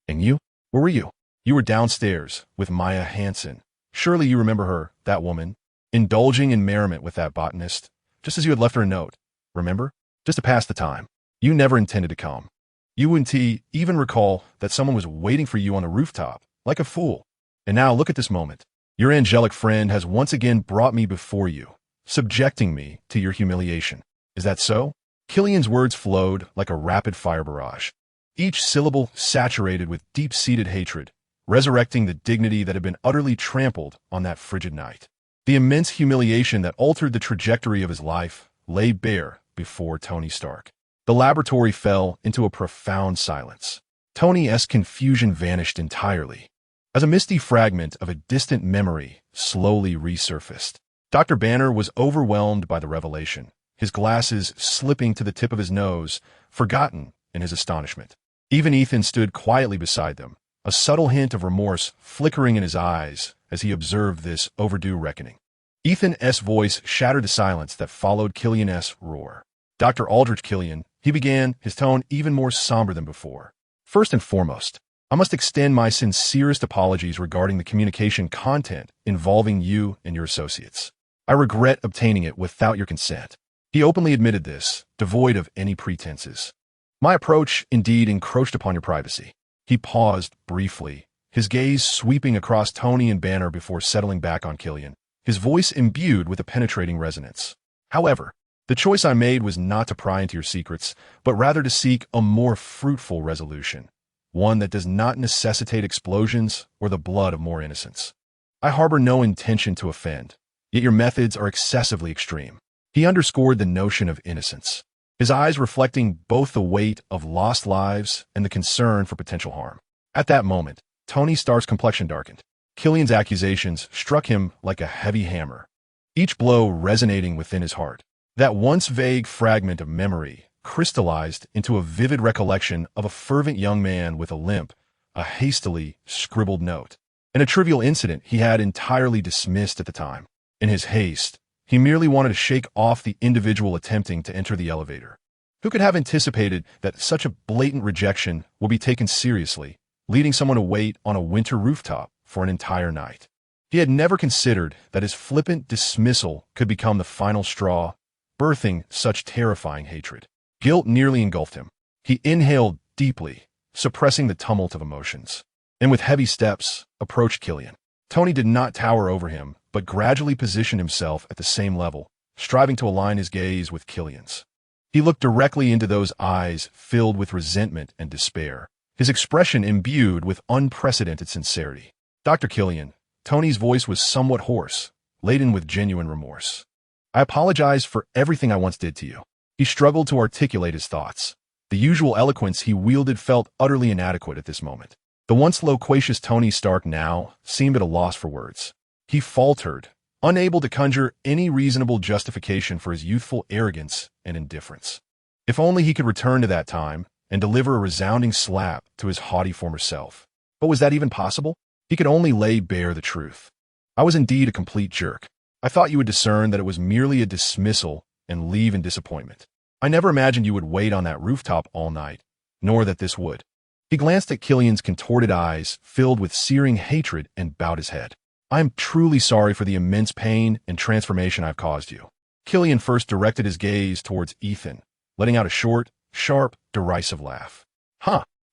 And you? Where were you? You were downstairs with Maya Hansen. Surely you remember her, that woman, indulging in merriment with that botanist, just as you had left her a note. Remember? Just to pass the time. You never intended to come. You wouldn't even recall that someone was waiting for you on the rooftop, like a fool. And now look at this moment. Your angelic friend has once again brought me before you, subjecting me to your humiliation. Is that so? Killian's words flowed like a rapid-fire barrage, each syllable saturated with deep-seated hatred, resurrecting the dignity that had been utterly trampled on that frigid night. The immense humiliation that altered the trajectory of his life lay bare before Tony Stark. The laboratory fell into a profound silence. Tony's confusion vanished entirely, as a misty fragment of a distant memory slowly resurfaced. Dr. Banner was overwhelmed by the revelation, his glasses slipping to the tip of his nose, forgotten in his astonishment. Even Ethan stood quietly beside them, a subtle hint of remorse flickering in his eyes as he observed this overdue reckoning. Ethan's voice shattered the silence that followed Killian's roar. Dr. Aldrich Killian, he began, his tone even more somber than before. First and foremost, I must extend my sincerest apologies regarding the communication content involving you and your associates. I regret obtaining it without your consent. He openly admitted this, devoid of any pretenses. My approach indeed encroached upon your privacy. He paused briefly, his gaze sweeping across Tony and Banner before settling back on Killian, his voice imbued with a penetrating resonance. However, the choice I made was not to pry into your secrets, but rather to seek a more fruitful resolution, one that does not necessitate explosions or the blood of more innocents. I harbor no intention to offend, yet your methods are excessively extreme. He underscored the notion of innocence, his eyes reflecting both the weight of lost lives and the concern for potential harm. At that moment, Tony Stark's complexion darkened. Killian's accusations struck him like a heavy hammer, each blow resonating within his heart. That once vague fragment of memory crystallized into a vivid recollection of a fervent young man with a limp, a hastily scribbled note, and a trivial incident he had entirely dismissed at the time. In his haste, he merely wanted to shake off the individual attempting to enter the elevator. Who could have anticipated that such a blatant rejection would be taken seriously, leading someone to wait on a winter rooftop for an entire night? He had never considered that his flippant dismissal could become the final straw, birthing such terrifying hatred. Guilt nearly engulfed him. He inhaled deeply, suppressing the tumult of emotions, and with heavy steps, approached Killian. Tony did not tower over him, but gradually positioned himself at the same level, striving to align his gaze with Killian's. He looked directly into those eyes filled with resentment and despair, his expression imbued with unprecedented sincerity. Dr. Killian, Tony's voice was somewhat hoarse, laden with genuine remorse. I apologize for everything I once did to you. He struggled to articulate his thoughts. The usual eloquence he wielded felt utterly inadequate at this moment. The once loquacious Tony Stark now seemed at a loss for words. He faltered, unable to conjure any reasonable justification for his youthful arrogance and indifference. If only he could return to that time and deliver a resounding slap to his haughty former self. But was that even possible? He could only lay bare the truth. I was indeed a complete jerk. I thought you would discern that it was merely a dismissal and leave in disappointment. I never imagined you would wait on that rooftop all night, nor that this would. He glanced at Killian's contorted eyes, filled with searing hatred, and bowed his head. I am truly sorry for the immense pain and transformation I've caused you. Killian first directed his gaze towards Ethan, letting out a short, sharp, derisive laugh.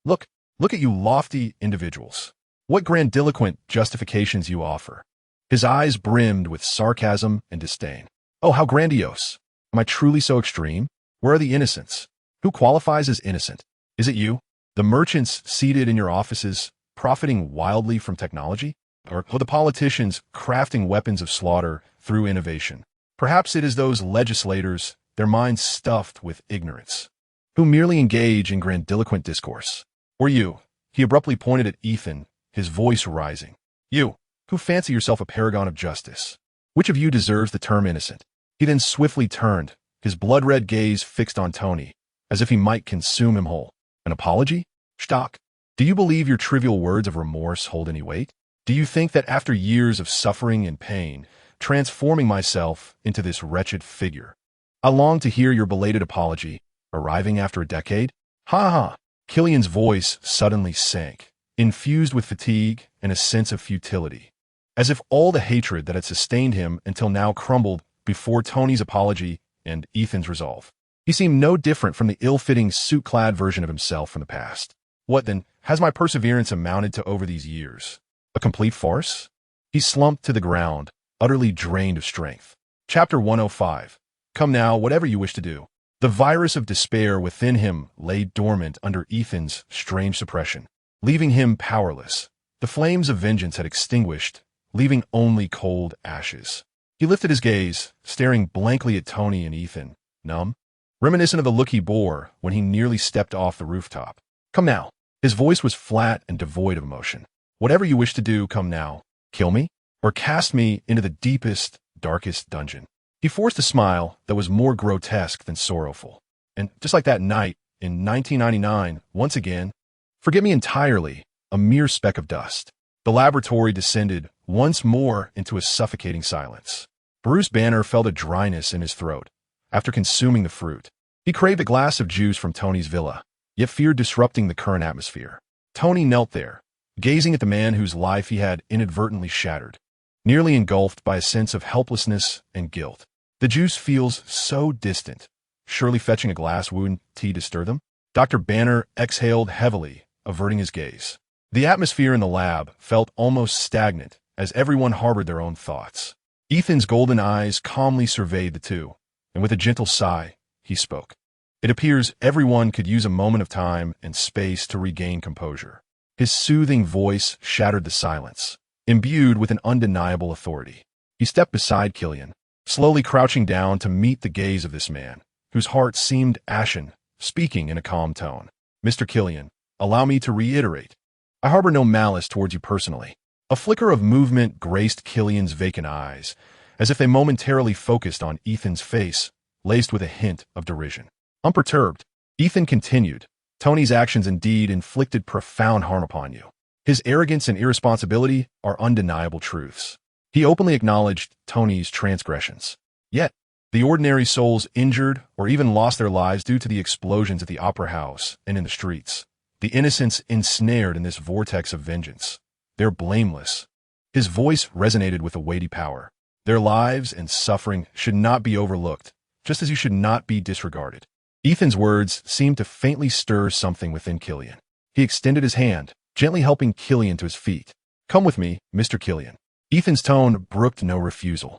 Look at you lofty individuals. What grandiloquent justifications you offer. His eyes brimmed with sarcasm and disdain. Oh, how grandiose. Am I truly so extreme? Where are the innocents? Who qualifies as innocent? Is it you? The merchants seated in your offices, profiting wildly from technology? Or the politicians crafting weapons of slaughter through innovation? Perhaps it is those legislators, their minds stuffed with ignorance, who merely engage in grandiloquent discourse. Or you, he abruptly pointed at Ethan, his voice rising. You, who fancy yourself a paragon of justice. Which of you deserves the term innocent? He then swiftly turned, his blood-red gaze fixed on Tony, as if he might consume him whole. An apology? Stock, do you believe your trivial words of remorse hold any weight? Do you think that after years of suffering and pain, transforming myself into this wretched figure, I long to hear your belated apology, arriving after a decade? Ha ha! Killian's voice suddenly sank, infused with fatigue and a sense of futility, as if all the hatred that had sustained him until now crumbled before Tony's apology and Ethan's resolve. He seemed no different from the ill-fitting, suit-clad version of himself from the past. What, then, has my perseverance amounted to over these years? A complete farce? He slumped to the ground, utterly drained of strength. Chapter 105. Come now, whatever you wish to do. The virus of despair within him lay dormant under Ethan's strange suppression, leaving him powerless. The flames of vengeance had extinguished, leaving only cold ashes. He lifted his gaze, staring blankly at Tony and Ethan, numb, reminiscent of the look he bore when he nearly stepped off the rooftop. Come now. His voice was flat and devoid of emotion. Whatever you wish to do, come now. Kill me, or cast me into the deepest, darkest dungeon. He forced a smile that was more grotesque than sorrowful. And just like that night in 1999, once again, forget me entirely, a mere speck of dust. The laboratory descended once more into a suffocating silence. Bruce Banner felt a dryness in his throat after consuming the fruit. He craved a glass of juice from Tony's villa, yet feared disrupting the current atmosphere. Tony knelt there, gazing at the man whose life he had inadvertently shattered, nearly engulfed by a sense of helplessness and guilt. The juice feels so distant. Surely fetching a glass wouldn't tea disturb them? Dr. Banner exhaled heavily, averting his gaze. The atmosphere in the lab felt almost stagnant, as everyone harbored their own thoughts. Ethan's golden eyes calmly surveyed the two, and with a gentle sigh, he spoke. It appears everyone could use a moment of time and space to regain composure. His soothing voice shattered the silence, imbued with an undeniable authority. He stepped beside Killian, slowly crouching down to meet the gaze of this man, whose heart seemed ashen, speaking in a calm tone. Mr. Killian, allow me to reiterate. I harbor no malice towards you personally. A flicker of movement graced Killian's vacant eyes, as if they momentarily focused on Ethan's face, laced with a hint of derision. Unperturbed, Ethan continued, Tony's actions indeed inflicted profound harm upon you. His arrogance and irresponsibility are undeniable truths. He openly acknowledged Tony's transgressions. Yet, the ordinary souls injured or even lost their lives due to the explosions at the opera house and in the streets. The innocents ensnared in this vortex of vengeance. They're blameless. His voice resonated with a weighty power. Their lives and suffering should not be overlooked, just as you should not be disregarded. Ethan's words seemed to faintly stir something within Killian. He extended his hand, gently helping Killian to his feet. Come with me, Mr. Killian. Ethan's tone brooked no refusal,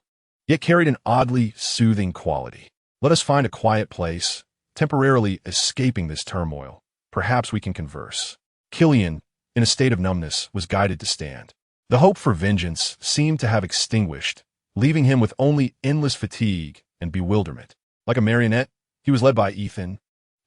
yet carried an oddly soothing quality. Let us find a quiet place, temporarily escaping this turmoil. Perhaps we can converse. Killian, in a state of numbness, was guided to stand. The hope for vengeance seemed to have extinguished, leaving him with only endless fatigue and bewilderment. Like a marionette, he was led by Ethan,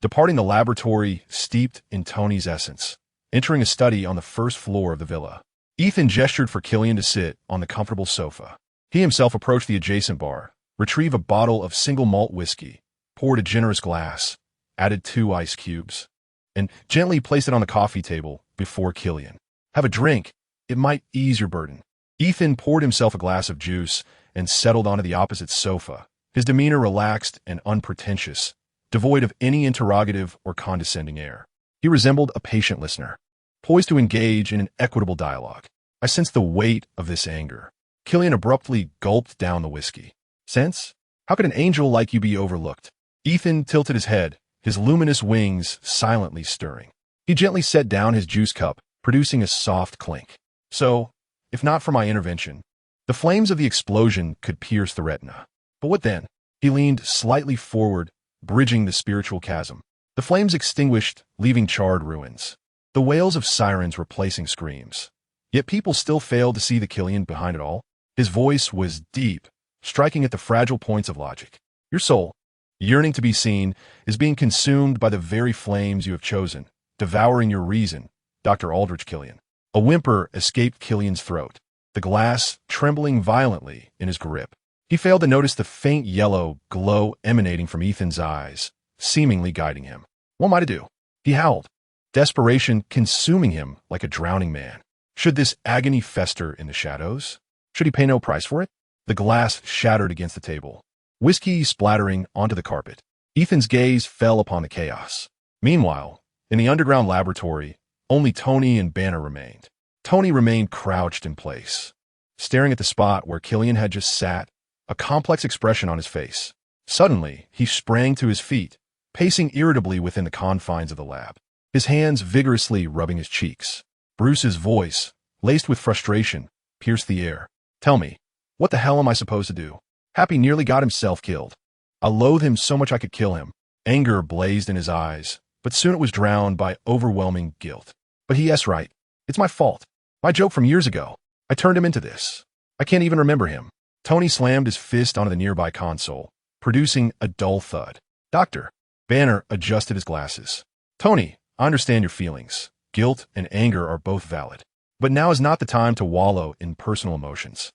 departing the laboratory steeped in Tony's essence, entering a study on the first floor of the villa. Ethan gestured for Killian to sit on the comfortable sofa. He himself approached the adjacent bar, retrieved a bottle of single malt whiskey, poured a generous glass, added 2 ice cubes, and gently placed it on the coffee table before Killian. Have a drink. It might ease your burden. Ethan poured himself a glass of juice and settled onto the opposite sofa, his demeanor relaxed and unpretentious, devoid of any interrogative or condescending air. He resembled a patient listener, poised to engage in an equitable dialogue. I sensed the weight of this anger. Killian abruptly gulped down the whiskey. Sense? How could an angel like you be overlooked? Ethan tilted his head, his luminous wings silently stirring. He gently set down his juice cup, producing a soft clink. So, if not for my intervention, the flames of the explosion could pierce the retina. But what then? He leaned slightly forward, bridging the spiritual chasm. The flames extinguished, leaving charred ruins. The wails of sirens replacing screams. Yet people still failed to see the Killian behind it all. His voice was deep, striking at the fragile points of logic. Your soul, yearning to be seen, is being consumed by the very flames you have chosen, devouring your reason, Dr. Aldrich Killian. A whimper escaped Killian's throat, the glass trembling violently in his grip. He failed to notice the faint yellow glow emanating from Ethan's eyes, seemingly guiding him. What am I to do? He howled, desperation consuming him like a drowning man. Should this agony fester in the shadows? Should he pay no price for it? The glass shattered against the table, whiskey splattering onto the carpet. Ethan's gaze fell upon the chaos. Meanwhile, in the underground laboratory, only Tony and Banner remained. Tony remained crouched in place, staring at the spot where Killian had just sat, a complex expression on his face. Suddenly, he sprang to his feet, pacing irritably within the confines of the lab, his hands vigorously rubbing his cheeks. Bruce's voice, laced with frustration, pierced the air. Tell me, what the hell am I supposed to do? Happy nearly got himself killed. I loathe him so much I could kill him. Anger blazed in his eyes, but soon it was drowned by overwhelming guilt. But yes, right. It's my fault. My joke from years ago. I turned him into this. I can't even remember him. Tony slammed his fist onto the nearby console, producing a dull thud. Doctor. Banner adjusted his glasses. Tony, I understand your feelings. Guilt and anger are both valid. But now is not the time to wallow in personal emotions.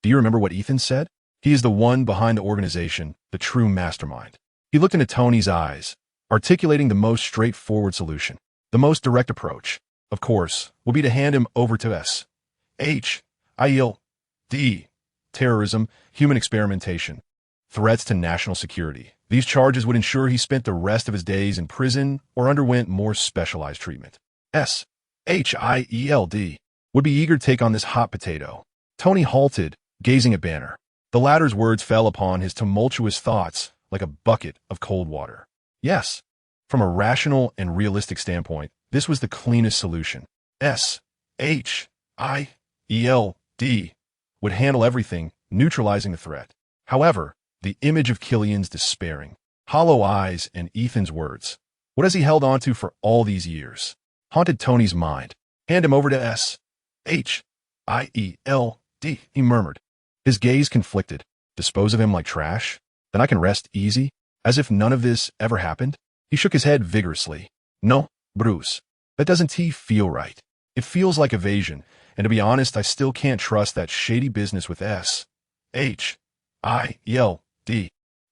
Do you remember what Ethan said? He is the one behind the organization, the true mastermind. He looked into Tony's eyes, articulating the most straightforward solution. The most direct approach, of course, will be to hand him over to S.H.I.L.D. Terrorism, human experimentation. threats to national security. These charges would ensure he spent the rest of his days in prison or underwent more specialized treatment. Shield would be eager to take on this hot potato. Tony halted, gazing at Banner. The latter's words fell upon his tumultuous thoughts like a bucket of cold water. Yes, from a rational and realistic standpoint, this was the cleanest solution. Shield would handle everything, neutralizing the threat. However, the image of Killian's despairing, hollow eyes and Ethan's words, what has he held on to for all these years, haunted Tony's mind. Hand him over to Shield, he murmured. His gaze conflicted. Dispose of him like trash? Then I can rest easy, as if none of this ever happened? He shook his head vigorously. No, Bruce, that doesn't feel right. It feels like evasion, and to be honest, I still can't trust that shady business with Shield.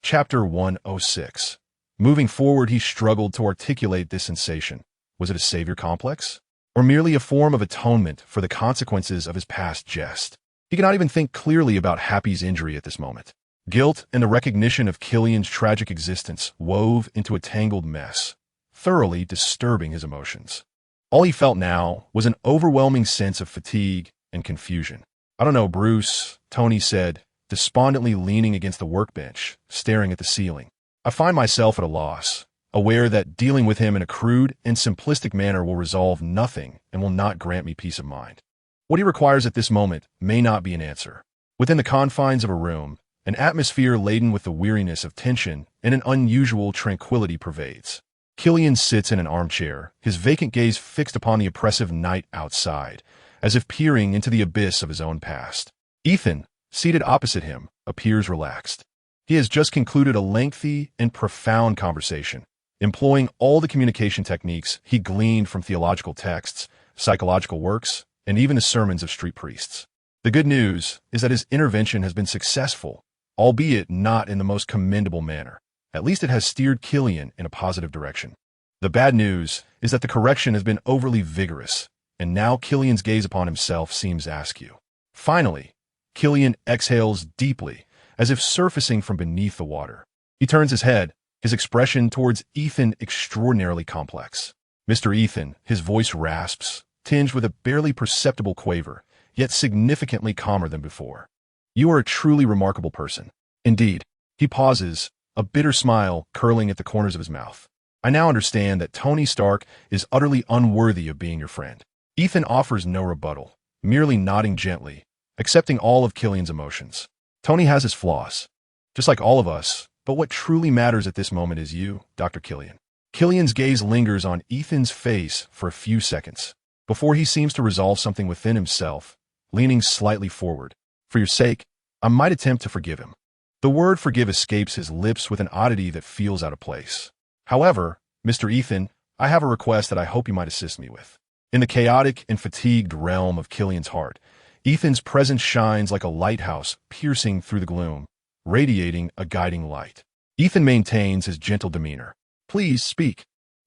Chapter 106. Moving forward, he struggled to articulate this sensation. Was it a savior complex? Or merely a form of atonement for the consequences of his past jest? He could not even think clearly about Happy's injury at this moment. Guilt and the recognition of Killian's tragic existence wove into a tangled mess, thoroughly disturbing his emotions. All he felt now was an overwhelming sense of fatigue and confusion. I don't know, Bruce, Tony said, despondently leaning against the workbench, staring at the ceiling. I find myself at a loss, aware that dealing with him in a crude and simplistic manner will resolve nothing and will not grant me peace of mind. What he requires at this moment may not be an answer. Within the confines of a room, an atmosphere laden with the weariness of tension and an unusual tranquility pervades. Killian sits in an armchair, his vacant gaze fixed upon the oppressive night outside, as if peering into the abyss of his own past. Ethan, seated opposite him, appears relaxed. He has just concluded a lengthy and profound conversation, employing all the communication techniques he gleaned from theological texts, psychological works, and even the sermons of street priests. The good news is that his intervention has been successful, albeit not in the most commendable manner. At least it has steered Killian in a positive direction. The bad news is that the correction has been overly vigorous, and now Killian's gaze upon himself seems askew. Finally, Killian exhales deeply, as if surfacing from beneath the water. He turns his head, his expression towards Ethan extraordinarily complex. Mr. Ethan, his voice rasps, tinged with a barely perceptible quaver, yet significantly calmer than before. You are a truly remarkable person. Indeed. He pauses, a bitter smile curling at the corners of his mouth. I now understand that Tony Stark is utterly unworthy of being your friend. Ethan offers no rebuttal, merely nodding gently, accepting all of Killian's emotions. Tony has his flaws, just like all of us, but what truly matters at this moment is you, Dr. Killian. Killian's gaze lingers on Ethan's face for a few seconds, before he seems to resolve something within himself, leaning slightly forward. For your sake, I might attempt to forgive him. The word forgive escapes his lips with an oddity that feels out of place. However, Mr. Ethan, I have a request that I hope you might assist me with. In the chaotic and fatigued realm of Killian's heart, Ethan's presence shines like a lighthouse piercing through the gloom, radiating a guiding light. Ethan maintains his gentle demeanor. Please speak.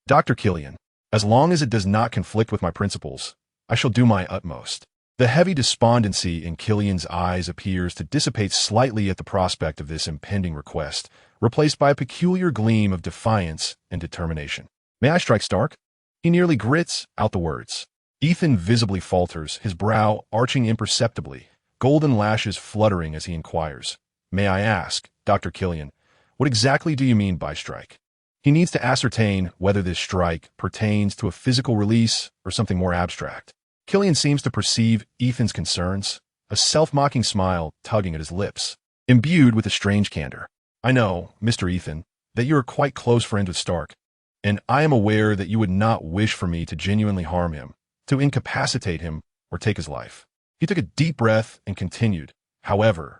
Dr. Killian, as long as it does not conflict with my principles, I shall do my utmost. The heavy despondency in Killian's eyes appears to dissipate slightly at the prospect of this impending request, replaced by a peculiar gleam of defiance and determination. May I strike Stark? He nearly grits out the words. Ethan visibly falters, his brow arching imperceptibly, golden lashes fluttering as he inquires. May I ask, Dr. Killian, what exactly do you mean by strike? He needs to ascertain whether this strike pertains to a physical release or something more abstract. Killian seems to perceive Ethan's concerns, a self-mocking smile tugging at his lips, imbued with a strange candor. I know, Mr. Ethan, that you are quite close friends with Stark, and I am aware that you would not wish for me to genuinely harm him, to incapacitate him, or take his life. He took a deep breath and continued, however,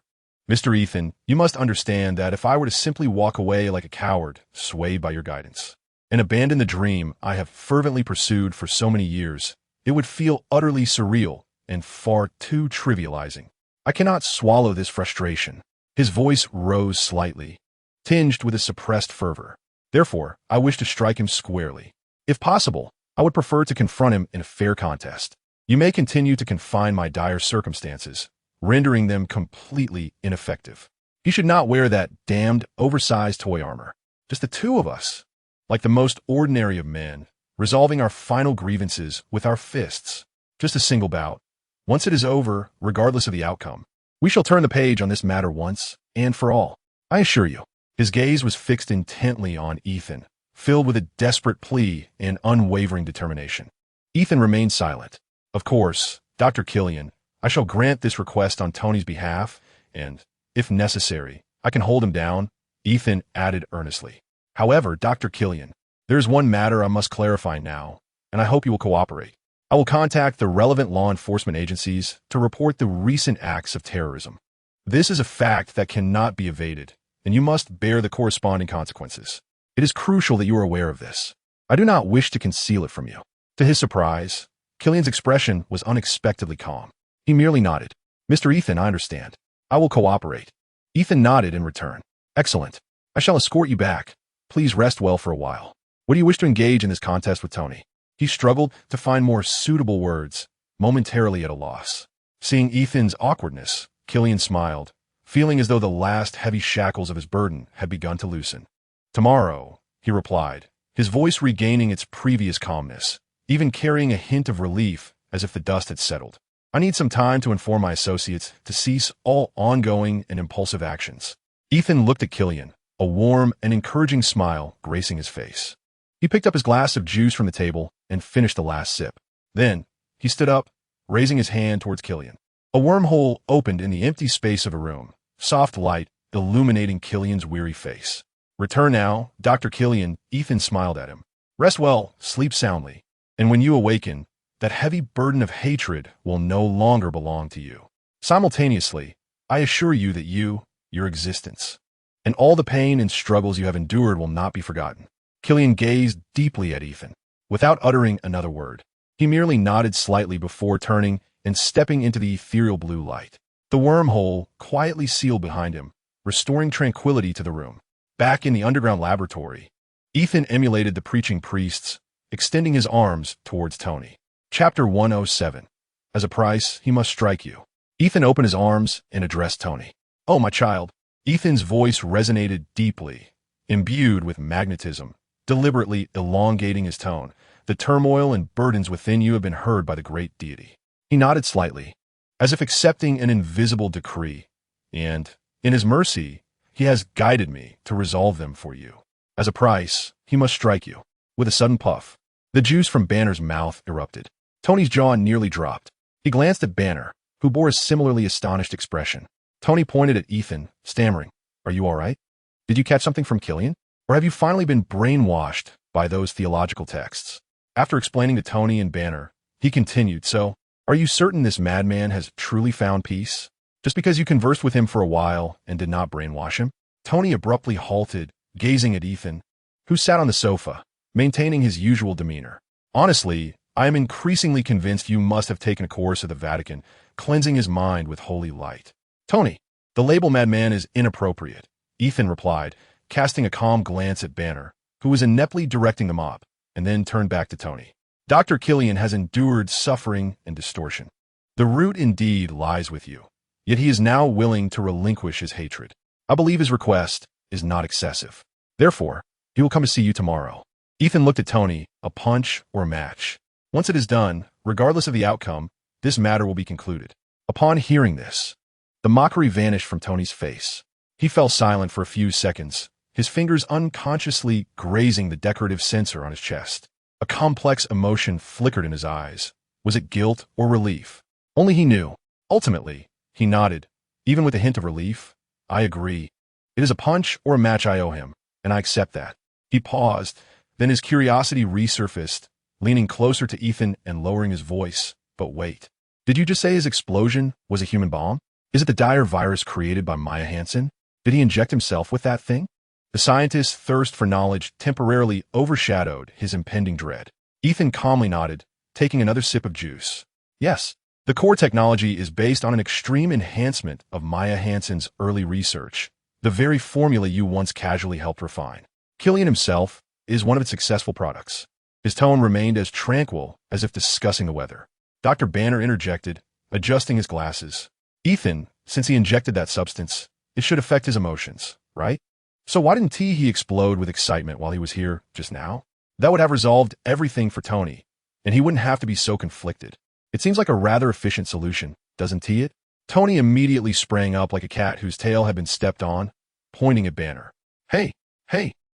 Mr. Ethan, you must understand that if I were to simply walk away like a coward, swayed by your guidance, and abandon the dream I have fervently pursued for so many years, it would feel utterly surreal and far too trivializing. I cannot swallow this frustration. His voice rose slightly, tinged with a suppressed fervor. Therefore, I wish to strike him squarely. If possible, I would prefer to confront him in a fair contest. You may continue to confine my dire circumstances, rendering them completely ineffective. He should not wear that damned oversized toy armor. Just the two of us, like the most ordinary of men, resolving our final grievances with our fists. Just a single bout. Once it is over, regardless of the outcome, we shall turn the page on this matter once and for all. I assure you. His gaze was fixed intently on Ethan, filled with a desperate plea and unwavering determination. Ethan remained silent. Of course, Dr. Killian, I shall grant this request on Tony's behalf, and, if necessary, I can hold him down, Ethan added earnestly. However, Dr. Killian, there is one matter I must clarify now, and I hope you will cooperate. I will contact the relevant law enforcement agencies to report the recent acts of terrorism. This is a fact that cannot be evaded, and you must bear the corresponding consequences. It is crucial that you are aware of this. I do not wish to conceal it from you. To his surprise, Killian's expression was unexpectedly calm. He merely nodded. Mr. Ethan, I understand. I will cooperate. Ethan nodded in return. Excellent. I shall escort you back. Please rest well for a while. What do you wish to engage in this contest with Tony? He struggled to find more suitable words, momentarily at a loss. Seeing Ethan's awkwardness, Killian smiled, feeling as though the last heavy shackles of his burden had begun to loosen. Tomorrow, he replied, his voice regaining its previous calmness, even carrying a hint of relief as if the dust had settled. I need some time to inform my associates to cease all ongoing and impulsive actions. Ethan looked at Killian, a warm and encouraging smile gracing his face. He picked up his glass of juice from the table and finished the last sip. Then, he stood up, raising his hand towards Killian. A wormhole opened in the empty space of a room, soft light illuminating Killian's weary face. Return now, Dr. Killian, Ethan smiled at him. Rest well, sleep soundly, and when you awaken, that heavy burden of hatred will no longer belong to you. Simultaneously, I assure you that you, your existence, and all the pain and struggles you have endured will not be forgotten. Killian gazed deeply at Ethan, without uttering another word. He merely nodded slightly before turning and stepping into the ethereal blue light. The wormhole quietly sealed behind him, restoring tranquility to the room. Back in the underground laboratory, Ethan emulated the preaching priests, extending his arms towards Tony. Chapter 107. As a price, he must strike you. Ethan opened his arms and addressed Tony. Oh, my child. Ethan's voice resonated deeply, imbued with magnetism, deliberately elongating his tone. The turmoil and burdens within you have been heard by the great deity. He nodded slightly, as if accepting an invisible decree, and, in his mercy, he has guided me to resolve them for you. As a price, he must strike you. With a sudden puff, the juice from Banner's mouth erupted. Tony's jaw nearly dropped. He glanced at Banner, who bore a similarly astonished expression. Tony pointed at Ethan, stammering, Are you all right? Did you catch something from Killian? Or have you finally been brainwashed by those theological texts? After explaining to Tony and Banner, he continued, So, are you certain this madman has truly found peace? Just because you conversed with him for a while and did not brainwash him? Tony abruptly halted, gazing at Ethan, who sat on the sofa, maintaining his usual demeanor. Honestly, I am increasingly convinced you must have taken a course at the Vatican, cleansing his mind with holy light. Tony, the label madman is inappropriate, Ethan replied, casting a calm glance at Banner, who was ineptly directing the mob, and then turned back to Tony. Dr. Killian has endured suffering and distortion. The root indeed lies with you, yet he is now willing to relinquish his hatred. I believe his request is not excessive. Therefore, he will come to see you tomorrow. Ethan looked at Tony, a punch or a match. Once it is done, regardless of the outcome, this matter will be concluded. Upon hearing this, the mockery vanished from Tony's face. He fell silent for a few seconds, his fingers unconsciously grazing the decorative sensor on his chest. A complex emotion flickered in his eyes. Was it guilt or relief? Only he knew. Ultimately, he nodded, even with a hint of relief. I agree. It is a punch or a match I owe him, and I accept that. He paused, then his curiosity resurfaced, leaning closer to Ethan and lowering his voice. But wait. Did you just say his explosion was a human bomb? Is it the dire virus created by Maya Hansen? Did he inject himself with that thing? The scientist's thirst for knowledge temporarily overshadowed his impending dread. Ethan calmly nodded, taking another sip of juice. Yes, the core technology is based on an extreme enhancement of Maya Hansen's early research, the very formula you once casually helped refine. Killian himself is one of its successful products. His tone remained as tranquil as if discussing the weather. Dr. Banner interjected, adjusting his glasses. Ethan, since he injected that substance, It should affect his emotions, right? So why didn't he explode with excitement while he was here just now? That would have resolved everything for Tony, and he wouldn't have to be so conflicted. It seems like a rather efficient solution, doesn't it? Tony immediately sprang up like a cat whose tail had been stepped on, pointing at Banner. Hey,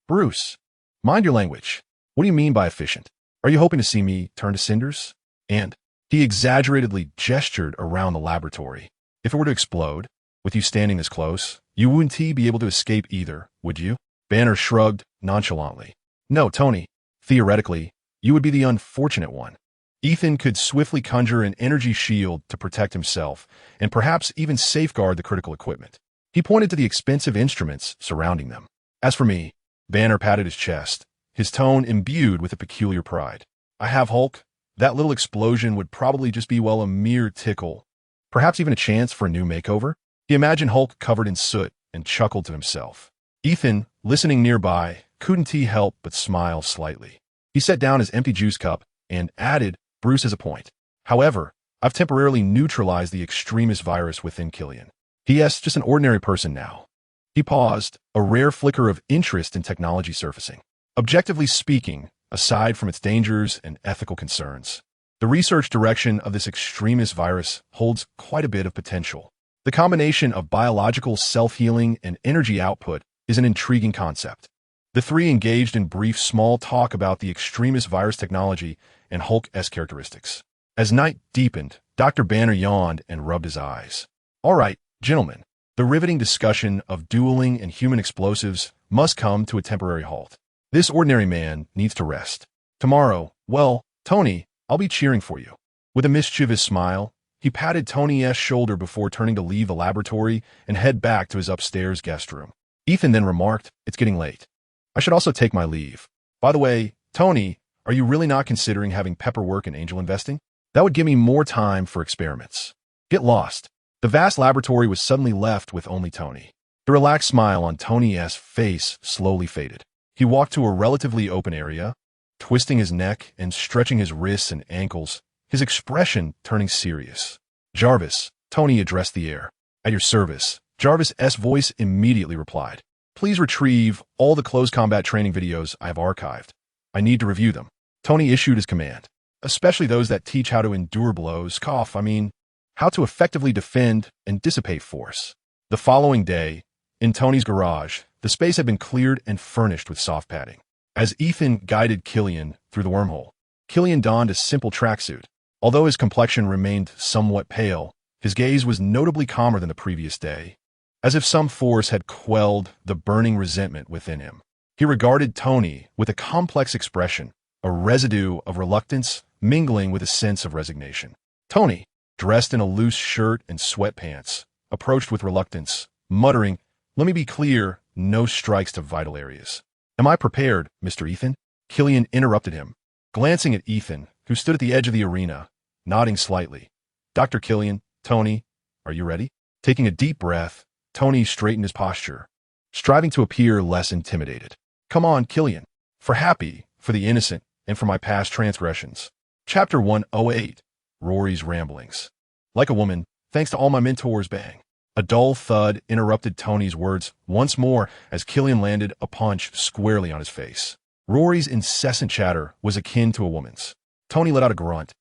Bruce. Mind your language. What do you mean by efficient? Are you hoping to see me turn to cinders? And he exaggeratedly gestured around the laboratory. If it were to explode, with you standing this close, you wouldn't be able to escape either, would you? Banner shrugged nonchalantly. No, Tony. Theoretically, you would be the unfortunate one. Ethan could swiftly conjure an energy shield to protect himself, and perhaps even safeguard the critical equipment. He pointed to the expensive instruments surrounding them. As for me, Banner patted his chest, his tone imbued with a peculiar pride. I have Hulk. That little explosion would probably just be, well, a mere tickle. Perhaps even a chance for a new makeover? He imagined Hulk covered in soot and chuckled to himself. Ethan, listening nearby, couldn't help but smile slightly. He set down his empty juice cup and added, Bruce has a point. However, I've temporarily neutralized the extremist virus within Killian. He is just an ordinary person now. He paused, a rare flicker of interest in technology surfacing. Objectively speaking, aside from its dangers and ethical concerns, the research direction of this extremist virus holds quite a bit of potential. The combination of biological self-healing and energy output is an intriguing concept. The three engaged in brief small talk about the extremist virus technology and Hulk-esque characteristics. As night deepened, Dr. Banner yawned and rubbed his eyes. All right, gentlemen, the riveting discussion of dueling and human explosives must come to a temporary halt. This ordinary man needs to rest. Tomorrow, well, Tony, I'll be cheering for you. With a mischievous smile, he patted Tony's shoulder before turning to leave the laboratory and head back to his upstairs guest room. Ethan then remarked, it's getting late. I should also take my leave. By the way, Tony, are you really not considering having Pepper work in angel investing? That would give me more time for experiments. Get lost. The vast laboratory was suddenly left with only Tony. The relaxed smile on Tony's face slowly faded. He walked to a relatively open area, twisting his neck and stretching his wrists and ankles, his expression turning serious. Jarvis, Tony addressed the air. At your service. Jarvis' voice immediately replied. Please retrieve all the close combat training videos I have archived. I need to review them. Tony issued his command, especially those that teach how to endure blows, how to effectively defend and dissipate force. The following day, in Tony's garage, the space had been cleared and furnished with soft padding. As Ethan guided Killian through the wormhole, Killian donned a simple tracksuit. Although his complexion remained somewhat pale, his gaze was notably calmer than the previous day, as if some force had quelled the burning resentment within him. He regarded Tony with a complex expression, a residue of reluctance mingling with a sense of resignation. Tony, dressed in a loose shirt and sweatpants, approached with reluctance, muttering, let me be clear, no strikes to vital areas. Am I prepared, Mr. Ethan? Killian interrupted him, glancing at Ethan, who stood at the edge of the arena, nodding slightly. Dr. Killian, Tony, are you ready? Taking a deep breath, Tony straightened his posture, striving to appear less intimidated. Come on, Killian. For happy, for the innocent, and for my past transgressions. Chapter 108, Rory's Ramblings. Like a woman, thanks to all my mentors, bang. A dull thud interrupted Tony's words once more as Killian landed a punch squarely on his face. Rory's incessant chatter was akin to a woman's. Tony let out a grunt,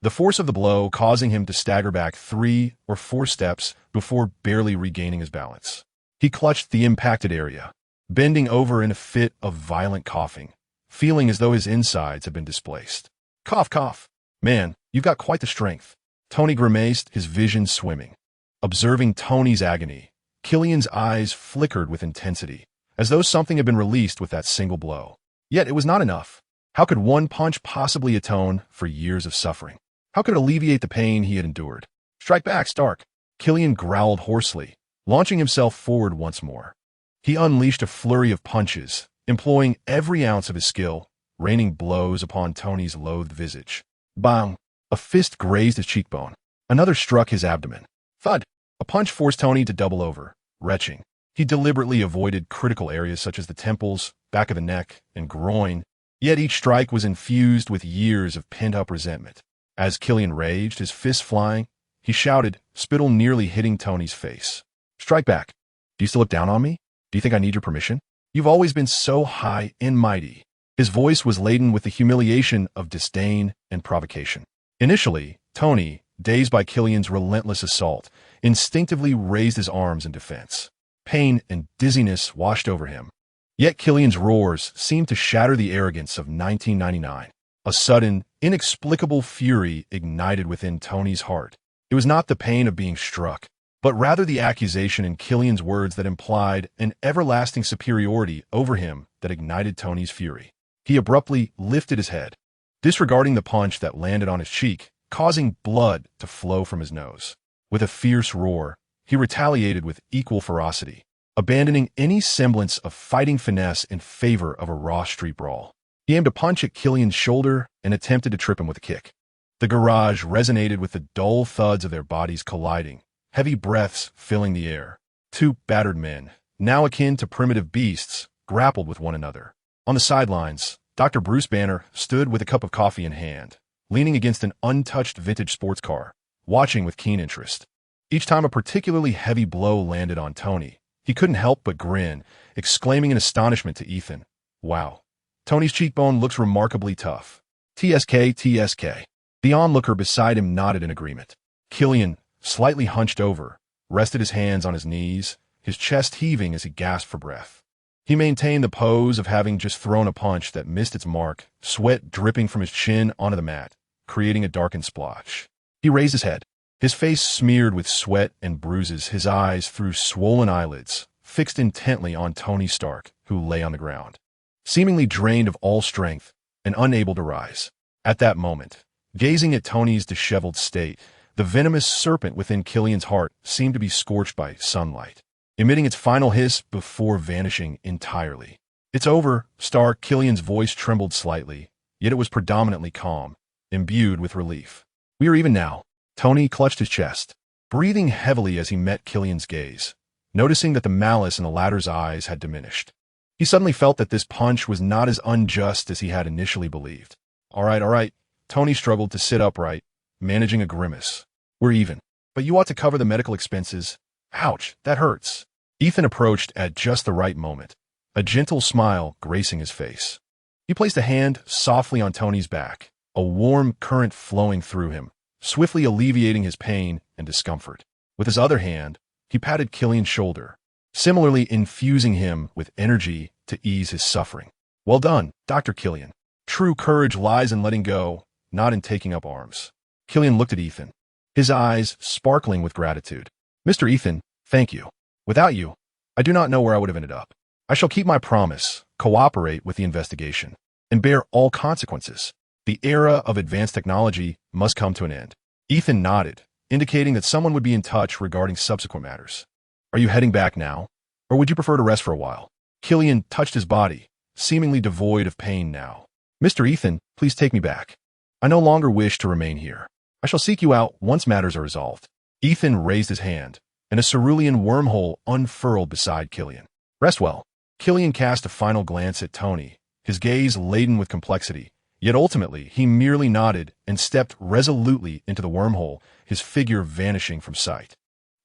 the force of the blow causing him to stagger back 3 or 4 steps before barely regaining his balance. He clutched the impacted area, bending over in a fit of violent coughing, feeling as though his insides had been displaced. Cough, cough. Man, you've got quite the strength. Tony grimaced, his vision swimming. Observing Tony's agony, Killian's eyes flickered with intensity, as though something had been released with that single blow. Yet it was not enough. How could one punch possibly atone for years of suffering? How could it alleviate the pain he had endured? Strike back, Stark. Killian growled hoarsely, launching himself forward once more. He unleashed a flurry of punches, employing every ounce of his skill, raining blows upon Tony's loathed visage. Bang! A fist grazed his cheekbone. Another struck his abdomen. Thud! A punch forced Tony to double over, retching. He deliberately avoided critical areas such as the temples, back of the neck, and groin, yet each strike was infused with years of pent-up resentment. As Killian raged, his fists flying, he shouted, spittle nearly hitting Tony's face. Strike back. Do you still look down on me? Do you think I need your permission? You've always been so high and mighty. His voice was laden with the humiliation of disdain and provocation. Initially, Tony, dazed by Killian's relentless assault, instinctively raised his arms in defense. Pain and dizziness washed over him. Yet Killian's roars seemed to shatter the arrogance of 1999. A sudden, inexplicable fury ignited within Tony's heart. It was not the pain of being struck, but rather the accusation in Killian's words that implied an everlasting superiority over him that ignited Tony's fury. He abruptly lifted his head, disregarding the punch that landed on his cheek, causing blood to flow from his nose. With a fierce roar, he retaliated with equal ferocity, abandoning any semblance of fighting finesse in favor of a raw street brawl. He aimed a punch at Killian's shoulder and attempted to trip him with a kick. The garage resonated with the dull thuds of their bodies colliding, heavy breaths filling the air. Two battered men, now akin to primitive beasts, grappled with one another. On the sidelines, Dr. Bruce Banner stood with a cup of coffee in hand, leaning against an untouched vintage sports car, watching with keen interest. Each time a particularly heavy blow landed on Tony, he couldn't help but grin, exclaiming in astonishment to Ethan, "Wow, Tony's cheekbone looks remarkably tough. TSK, TSK." The onlooker beside him nodded in agreement. Killian, slightly hunched over, rested his hands on his knees, his chest heaving as he gasped for breath. He maintained the pose of having just thrown a punch that missed its mark, sweat dripping from his chin onto the mat, creating a darkened splotch. He raised his head, his face smeared with sweat and bruises, his eyes through swollen eyelids, fixed intently on Tony Stark, who lay on the ground, seemingly drained of all strength and unable to rise. At that moment, gazing at Tony's disheveled state, the venomous serpent within Killian's heart seemed to be scorched by sunlight, emitting its final hiss before vanishing entirely. "It's over, Stark." Killian's voice trembled slightly, yet it was predominantly calm, imbued with relief. "We are even now." Tony clutched his chest, breathing heavily as he met Killian's gaze, noticing that the malice in the latter's eyes had diminished. He suddenly felt that this punch was not as unjust as he had initially believed. All right. Tony struggled to sit upright, managing a grimace. "We're even. But you ought to cover the medical expenses." "Ouch, that hurts." Ethan approached at just the right moment, a gentle smile gracing his face. He placed a hand softly on Tony's back, a warm current flowing through him, swiftly alleviating his pain and discomfort. With his other hand, he patted Killian's shoulder, similarly infusing him with energy to ease his suffering. "Well done, Dr. Killian. True courage lies in letting go, not in taking up arms." Killian looked at Ethan, his eyes sparkling with gratitude. "Mr. Ethan, thank you. Without you, I do not know where I would have ended up. I shall keep my promise, cooperate with the investigation, and bear all consequences. The era of advanced technology must come to an end." Ethan nodded, indicating that someone would be in touch regarding subsequent matters. "Are you heading back now, or would you prefer to rest for a while?" Killian touched his body, seemingly devoid of pain now. "Mr. Ethan, please take me back. I no longer wish to remain here. I shall seek you out once matters are resolved." Ethan raised his hand, and a cerulean wormhole unfurled beside Killian. "Rest well." Killian cast a final glance at Tony, his gaze laden with complexity, yet ultimately he merely nodded and stepped resolutely into the wormhole, his figure vanishing from sight.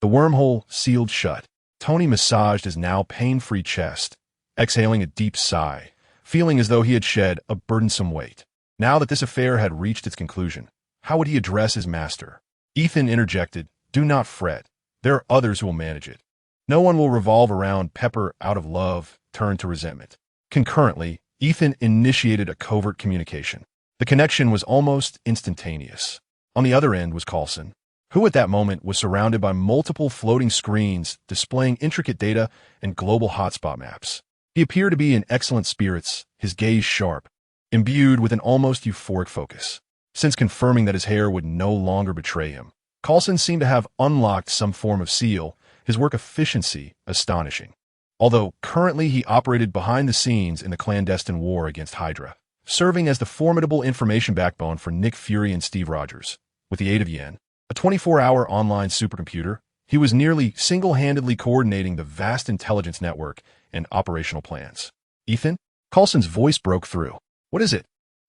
The wormhole sealed shut. Tony massaged his now pain-free chest, exhaling a deep sigh, feeling as though he had shed a burdensome weight. Now that this affair had reached its conclusion, how would he address his master? Ethan interjected, "Do not fret. There are others who will manage it. No one will revolve around Pepper out of love, turn to resentment." Concurrently, Ethan initiated a covert communication. The connection was almost instantaneous. On the other end was Coulson, who at that moment was surrounded by multiple floating screens displaying intricate data and global hotspot maps. He appeared to be in excellent spirits, his gaze sharp, imbued with an almost euphoric focus. Since confirming that his hair would no longer betray him, Coulson seemed to have unlocked some form of seal, his work efficiency astonishing. Although currently he operated behind the scenes in the clandestine war against Hydra, serving as the formidable information backbone for Nick Fury and Steve Rogers. With the aid of Yen, a 24-hour online supercomputer, he was nearly single-handedly coordinating the vast intelligence network and operational plans. "Ethan?" Coulson's voice broke through. "What is it?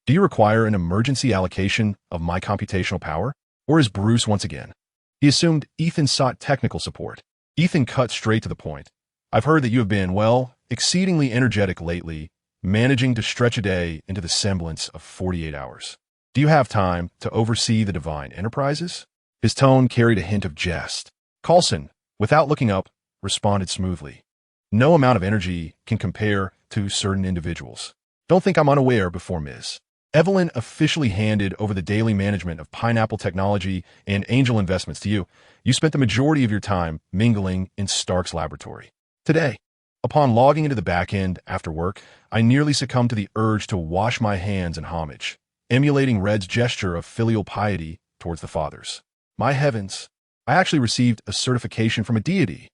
Do you require an emergency allocation of my computational power? Or is Bruce once again?" He assumed Ethan sought technical support. Ethan cut straight to the point, I've heard that you have been, well, exceedingly energetic lately, managing to stretch a day into the semblance of 48 hours. Do you have time to oversee the divine enterprises? His tone carried a hint of jest. Coulson, without looking up, responded smoothly. No amount of energy can compare to certain individuals. Don't think I'm unaware before Ms. Evelyn officially handed over the daily management of Pineapple Technology and Angel Investments to you. You spent the majority of your time mingling in Stark's laboratory. Today, upon logging into the back end after work, I nearly succumbed to the urge to wash my hands in homage, emulating Red's gesture of filial piety towards the fathers. My heavens, I actually received a certification from a deity.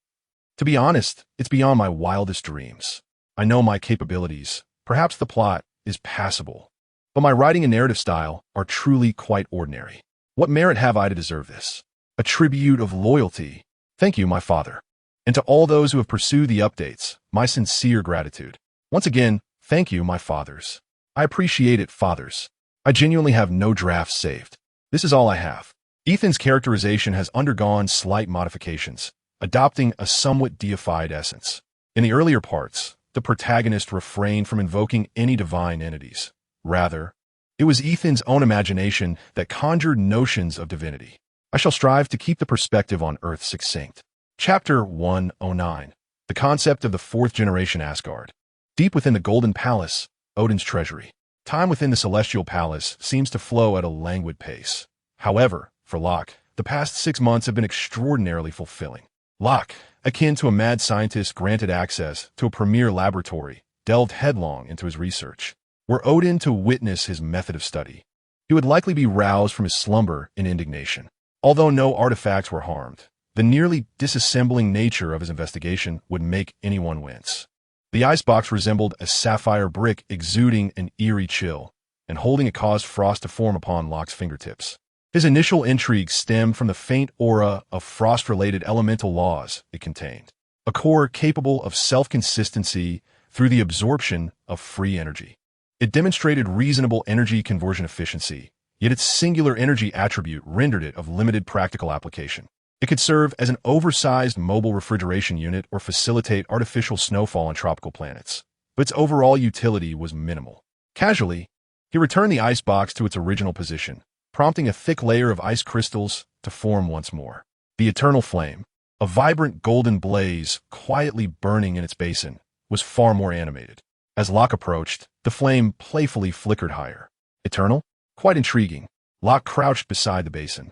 To be honest, it's beyond my wildest dreams. I know my capabilities. Perhaps the plot is passable, but my writing and narrative style are truly quite ordinary. What merit have I to deserve this? A tribute of loyalty. Thank you, my father. And to all those who have pursued the updates, my sincere gratitude. Once again, thank you, my fathers. I appreciate it, fathers. I genuinely have no drafts saved. This is all I have. Ethan's characterization has undergone slight modifications, adopting a somewhat deified essence. In the earlier parts, the protagonist refrained from invoking any divine entities. Rather, it was Ethan's own imagination that conjured notions of divinity. I shall strive to keep the perspective on Earth succinct. Chapter 109. The concept of the fourth generation Asgard. Deep within the Golden Palace, Odin's treasury. Time within the Celestial Palace seems to flow at a languid pace. However, for Locke, the past 6 months have been extraordinarily fulfilling. Locke, akin to a mad scientist granted access to a premier laboratory, delved headlong into his research. Were Odin to witness his method of study, he would likely be roused from his slumber in indignation. Although no artifacts were harmed, the nearly disassembling nature of his investigation would make anyone wince. The icebox resembled a sapphire brick exuding an eerie chill, and holding a caused frost to form upon Locke's fingertips. His initial intrigue stemmed from the faint aura of frost-related elemental laws it contained, a core capable of self-consistency through the absorption of free energy. It demonstrated reasonable energy conversion efficiency, yet its singular energy attribute rendered it of limited practical application. It could serve as an oversized mobile refrigeration unit or facilitate artificial snowfall on tropical planets, but its overall utility was minimal. Casually, he returned the icebox to its original position, prompting a thick layer of ice crystals to form once more. The eternal flame, a vibrant golden blaze quietly burning in its basin, was far more animated. As Locke approached, the flame playfully flickered higher. Eternal? Quite intriguing. Locke crouched beside the basin,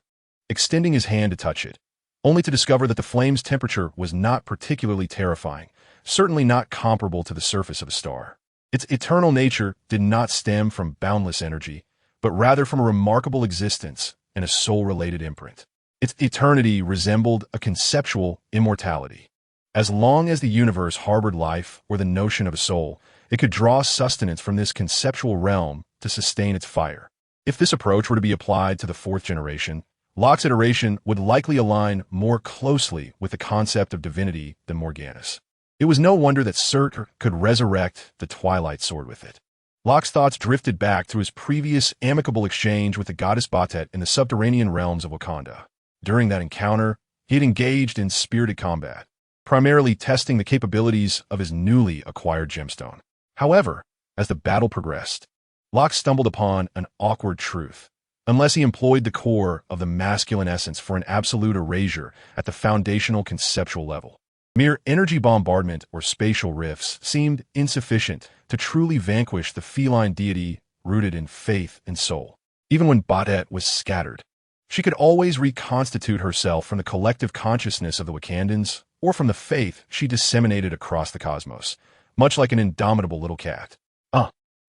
extending his hand to touch it, only to discover that the flame's temperature was not particularly terrifying, certainly not comparable to the surface of a star. Its eternal nature did not stem from boundless energy, but rather from a remarkable existence and a soul-related imprint. Its eternity resembled a conceptual immortality. As long as the universe harbored life or the notion of a soul, it could draw sustenance from this conceptual realm to sustain its fire. If this approach were to be applied to the fourth generation, Locke's iteration would likely align more closely with the concept of divinity than Morgana's. It was no wonder that Surtur could resurrect the Twilight Sword with it. Locke's thoughts drifted back to his previous amicable exchange with the goddess Batet in the subterranean realms of Wakanda. During that encounter, he had engaged in spirited combat, primarily testing the capabilities of his newly acquired gemstone. However, as the battle progressed, Locke stumbled upon an awkward truth. Unless he employed the core of the masculine essence for an absolute erasure at the foundational conceptual level, mere energy bombardment or spatial rifts seemed insufficient to truly vanquish the feline deity rooted in faith and soul. Even when Batet was scattered, she could always reconstitute herself from the collective consciousness of the Wakandans or from the faith she disseminated across the cosmos, much like an indomitable little cat.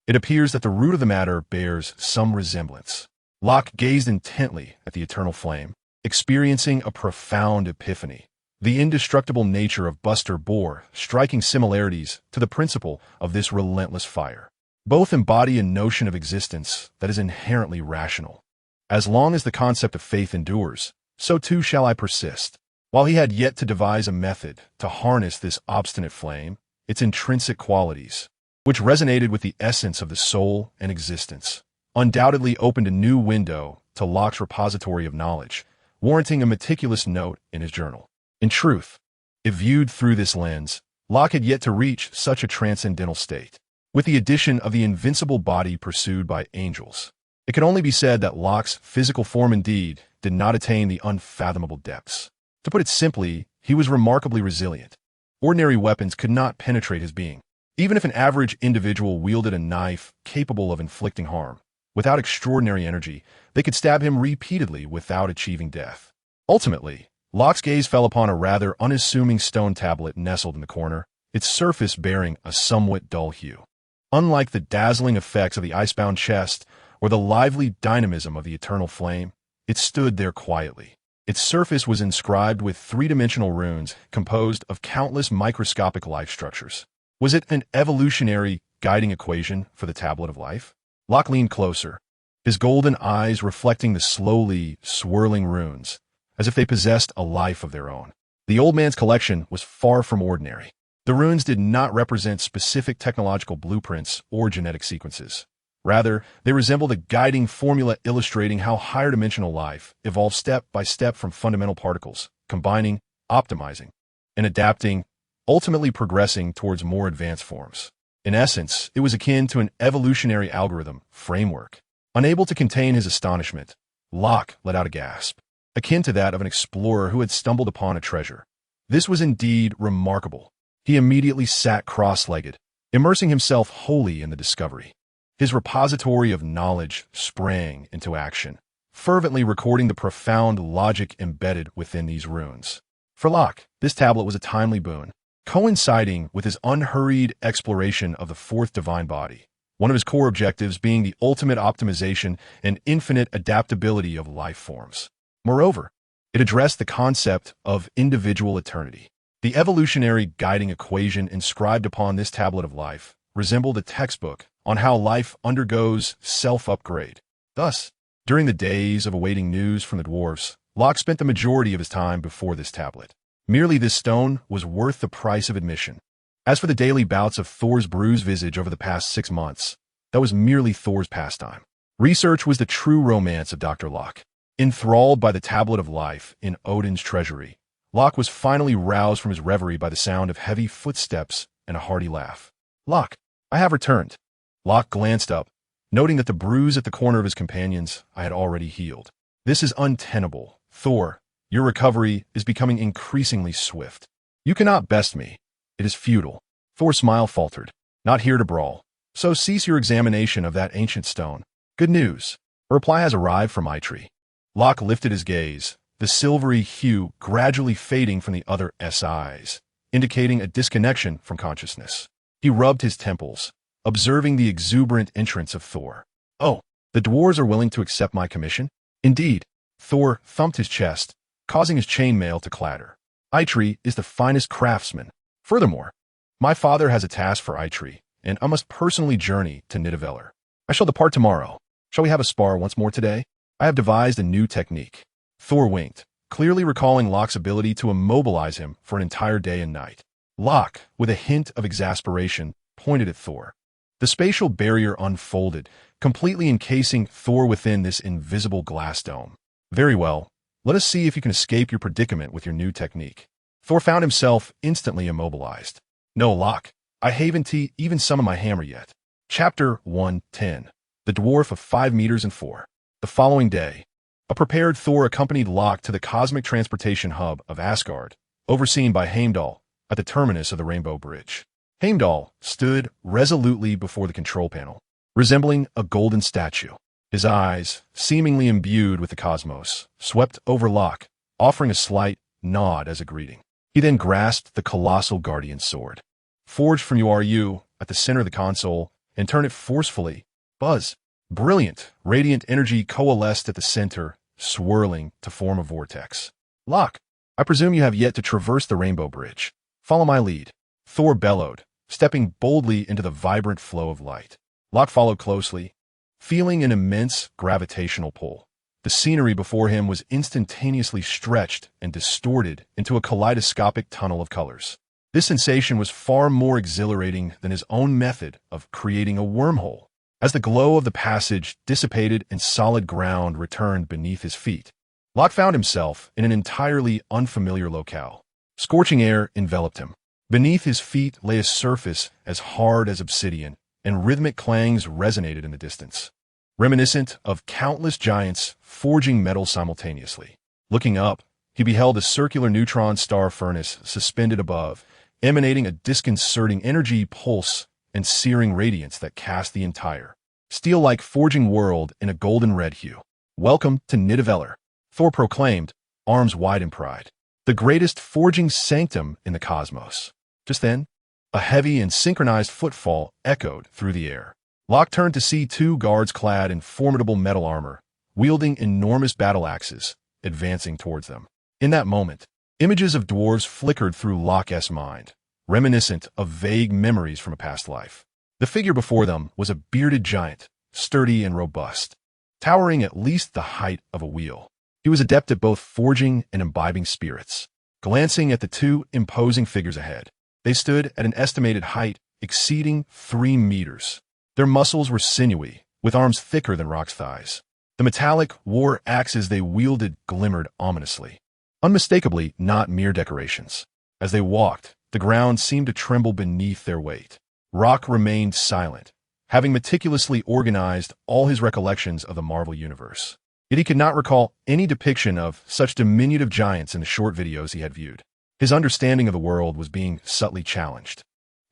It appears that the root of the matter bears some resemblance. Locke gazed intently at the eternal flame, experiencing a profound epiphany. The indestructible nature of Buster bore striking similarities to the principle of this relentless fire. Both embody a notion of existence that is inherently rational. As long as the concept of faith endures, so too shall I persist. While he had yet to devise a method to harness this obstinate flame, its intrinsic qualities, which resonated with the essence of the soul and existence, undoubtedly opened a new window to Locke's repository of knowledge, warranting a meticulous note in his journal. In truth, if viewed through this lens, Locke had yet to reach such a transcendental state. With the addition of the invincible body pursued by angels, it could only be said that Locke's physical form indeed did not attain the unfathomable depths. To put it simply, he was remarkably resilient. Ordinary weapons could not penetrate his being. Even if an average individual wielded a knife capable of inflicting harm, without extraordinary energy, they could stab him repeatedly without achieving death. Ultimately, Locke's gaze fell upon a rather unassuming stone tablet nestled in the corner, its surface bearing a somewhat dull hue. Unlike the dazzling effects of the icebound chest or the lively dynamism of the eternal flame, it stood there quietly. Its surface was inscribed with three-dimensional runes composed of countless microscopic life structures. Was it an evolutionary guiding equation for the tablet of life? Locke leaned closer, his golden eyes reflecting the slowly swirling runes, as if they possessed a life of their own. The old man's collection was far from ordinary. The runes did not represent specific technological blueprints or genetic sequences. Rather, they resembled a guiding formula illustrating how higher-dimensional life evolved step by step from fundamental particles, combining, optimizing, and adapting, ultimately progressing towards more advanced forms. In essence, it was akin to an evolutionary algorithm framework. Unable to contain his astonishment, Locke let out a gasp, akin to that of an explorer who had stumbled upon a treasure. This was indeed remarkable. He immediately sat cross-legged, immersing himself wholly in the discovery. His repository of knowledge sprang into action, fervently recording the profound logic embedded within these runes. For Locke, this tablet was a timely boon, coinciding with his unhurried exploration of the fourth divine body, one of his core objectives being the ultimate optimization and infinite adaptability of life forms. Moreover, it addressed the concept of individual eternity. The evolutionary guiding equation inscribed upon this tablet of life resembled a textbook on how life undergoes self-upgrade. Thus, during the days of awaiting news from the dwarves, Locke spent the majority of his time before this tablet. Merely this stone was worth the price of admission. As for the daily bouts of Thor's bruised visage over the past 6 months, that was merely Thor's pastime. Research was the true romance of Dr. Locke. Enthralled by the tablet of life in Odin's treasury, Locke was finally roused from his reverie by the sound of heavy footsteps and a hearty laugh. "Locke, I have returned." Locke glanced up, noting that the bruise at the corner of his companion's eye had already healed. "This is untenable. Thor, your recovery is becoming increasingly swift. You cannot best me. It is futile." Thor's smile faltered. "Not here to brawl. So cease your examination of that ancient stone. Good news. A reply has arrived from Eitri." Locke lifted his gaze, the silvery hue gradually fading from the other's eyes, indicating a disconnection from consciousness. He rubbed his temples, observing the exuberant entrance of Thor. "Oh, the dwarves are willing to accept my commission?" "Indeed." Thor thumped his chest, causing his chainmail to clatter. "Eitri is the finest craftsman. Furthermore, my father has a task for Eitri, and I must personally journey to Nidavellir. I shall depart tomorrow. Shall we have a spar once more today? I have devised a new technique." Thor winked, clearly recalling Locke's ability to immobilize him for an entire day and night. Locke, with a hint of exasperation, pointed at Thor. The spatial barrier unfolded, completely encasing Thor within this invisible glass dome. "Very well. Let us see if you can escape your predicament with your new technique." Thor found himself instantly immobilized. "No, Locke. I haven't even summoned my hammer yet." Chapter 110. The Dwarf of 5 meters and 4. The following day, a prepared Thor accompanied Locke to the cosmic transportation hub of Asgard, overseen by Heimdall, at the terminus of the Rainbow Bridge. Heimdall stood resolutely before the control panel, resembling a golden statue. His eyes, seemingly imbued with the cosmos, swept over Locke, offering a slight nod as a greeting. He then grasped the colossal guardian sword, forged from you at the center of the console, and turned it forcefully. Buzz. Brilliant, radiant energy coalesced at the center, swirling to form a vortex. "Locke, I presume you have yet to traverse the Rainbow Bridge. Follow my lead." Thor bellowed, stepping boldly into the vibrant flow of light. Locke followed closely, feeling an immense gravitational pull. The scenery before him was instantaneously stretched and distorted into a kaleidoscopic tunnel of colors. This sensation was far more exhilarating than his own method of creating a wormhole. As the glow of the passage dissipated and solid ground returned beneath his feet, Locke found himself in an entirely unfamiliar locale. Scorching air enveloped him, Beneath his feet lay a surface as hard as obsidian, and rhythmic clangs resonated in the distance, reminiscent of countless giants forging metal simultaneously. Looking up, he beheld a circular neutron star furnace suspended above, emanating a disconcerting energy pulse and searing radiance that cast the entire steel-like forging world in a golden-red hue. "Welcome to Nidavellir," Thor proclaimed, arms wide in pride. "The greatest forging sanctum in the cosmos." Just then, a heavy and synchronized footfall echoed through the air. Locke turned to see two guards clad in formidable metal armor, wielding enormous battle axes, advancing towards them. In that moment, images of dwarves flickered through Locke's mind, reminiscent of vague memories from a past life. The figure before them was a bearded giant, sturdy and robust, towering at least the height of a wheel. He was adept at both forging and imbibing spirits. Glancing at the two imposing figures ahead, they stood at an estimated height exceeding 3 meters. Their muscles were sinewy, with arms thicker than Rock's thighs. The metallic war axes they wielded glimmered ominously, unmistakably not mere decorations. As they walked, the ground seemed to tremble beneath their weight. Rock remained silent, having meticulously organized all his recollections of the Marvel Universe. Yet he could not recall any depiction of such diminutive giants in the short videos he had viewed. His understanding of the world was being subtly challenged.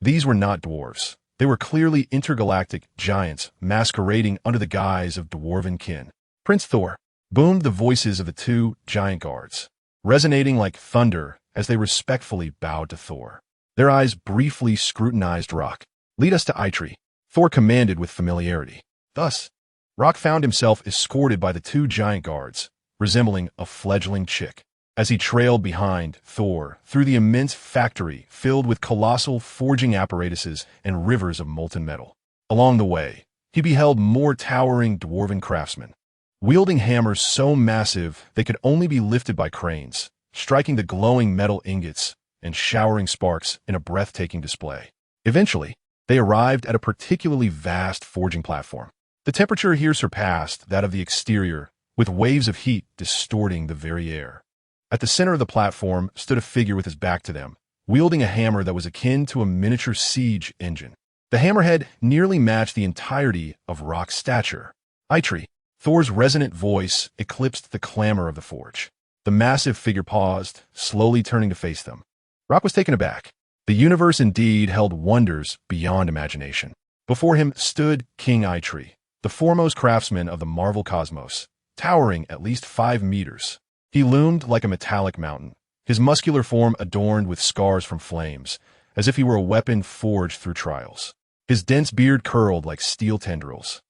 These were not dwarves. They were clearly intergalactic giants masquerading under the guise of dwarven kin. "Prince Thor," boomed the voices of the two giant guards, resonating like thunder as they respectfully bowed to Thor. Their eyes briefly scrutinized Rock. "Lead us to Eitri," Thor commanded with familiarity. Thus, Rock found himself escorted by the two giant guards, resembling a fledgling chick, as he trailed behind Thor through the immense factory filled with colossal forging apparatuses and rivers of molten metal. Along the way, he beheld more towering dwarven craftsmen, wielding hammers so massive they could only be lifted by cranes, striking the glowing metal ingots and showering sparks in a breathtaking display. Eventually, they arrived at a particularly vast forging platform. The temperature here surpassed that of the exterior, with waves of heat distorting the very air. At the center of the platform stood a figure with his back to them, wielding a hammer that was akin to a miniature siege engine. The hammerhead nearly matched the entirety of Rock's stature. "Eitri," Thor's resonant voice eclipsed the clamor of the forge. The massive figure paused, slowly turning to face them. Rock was taken aback. The universe indeed held wonders beyond imagination. Before him stood King Eitri, the foremost craftsman of the Marvel cosmos, towering at least 5 meters. He loomed like a metallic mountain, his muscular form adorned with scars from flames, as if he were a weapon forged through trials. His dense beard curled like steel tendrils,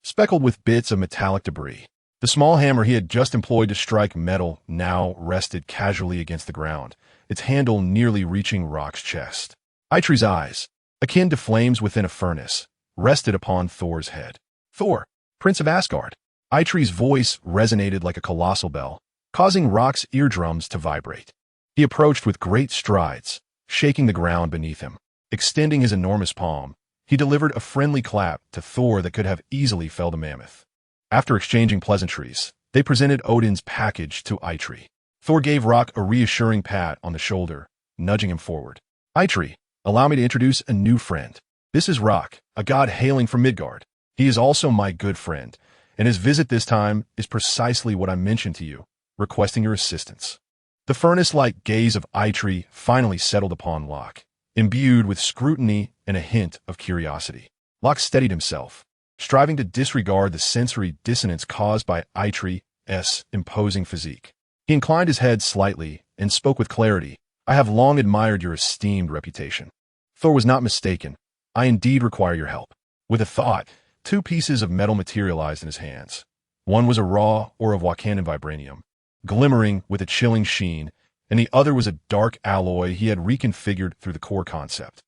speckled with bits of metallic debris. The small hammer he had just employed to strike metal now rested casually against the ground, its handle nearly reaching Rock's chest. Eitri's eyes, akin to flames within a furnace, rested upon Thor's head. "Thor, Prince of Asgard." Eitri's voice resonated like a colossal bell, causing Rock's eardrums to vibrate. He approached with great strides, shaking the ground beneath him. Extending his enormous palm, he delivered a friendly clap to Thor that could have easily felled a mammoth. After exchanging pleasantries, they presented Odin's package to Eitri. Thor gave Rock a reassuring pat on the shoulder, nudging him forward. "Eitri, allow me to introduce a new friend. This is Rock, a god hailing from Midgard. He is also my good friend, and his visit this time is precisely what I mentioned to you, requesting your assistance." The furnace-like gaze of Eitri finally settled upon Locke, imbued with scrutiny and a hint of curiosity. Locke steadied himself, striving to disregard the sensory dissonance caused by Eitri's imposing physique. He inclined his head slightly and spoke with clarity. "I have long admired your esteemed reputation." Thor was not mistaken. "I indeed require your help." With a thought, 2 pieces of metal materialized in his hands. One was a raw ore of Wakandan vibranium, glimmering with a chilling sheen, and the other was a dark alloy he had reconfigured through the core concept.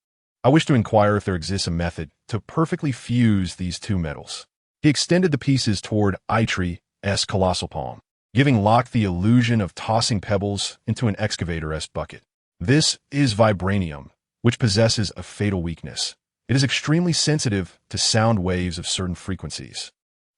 "I wish to inquire if there exists a method to perfectly fuse these 2 metals." He extended the pieces toward Eitri's colossal palm, giving Locke the illusion of tossing pebbles into an excavator-esque bucket. "This is vibranium, which possesses a fatal weakness. It is extremely sensitive to sound waves of certain frequencies,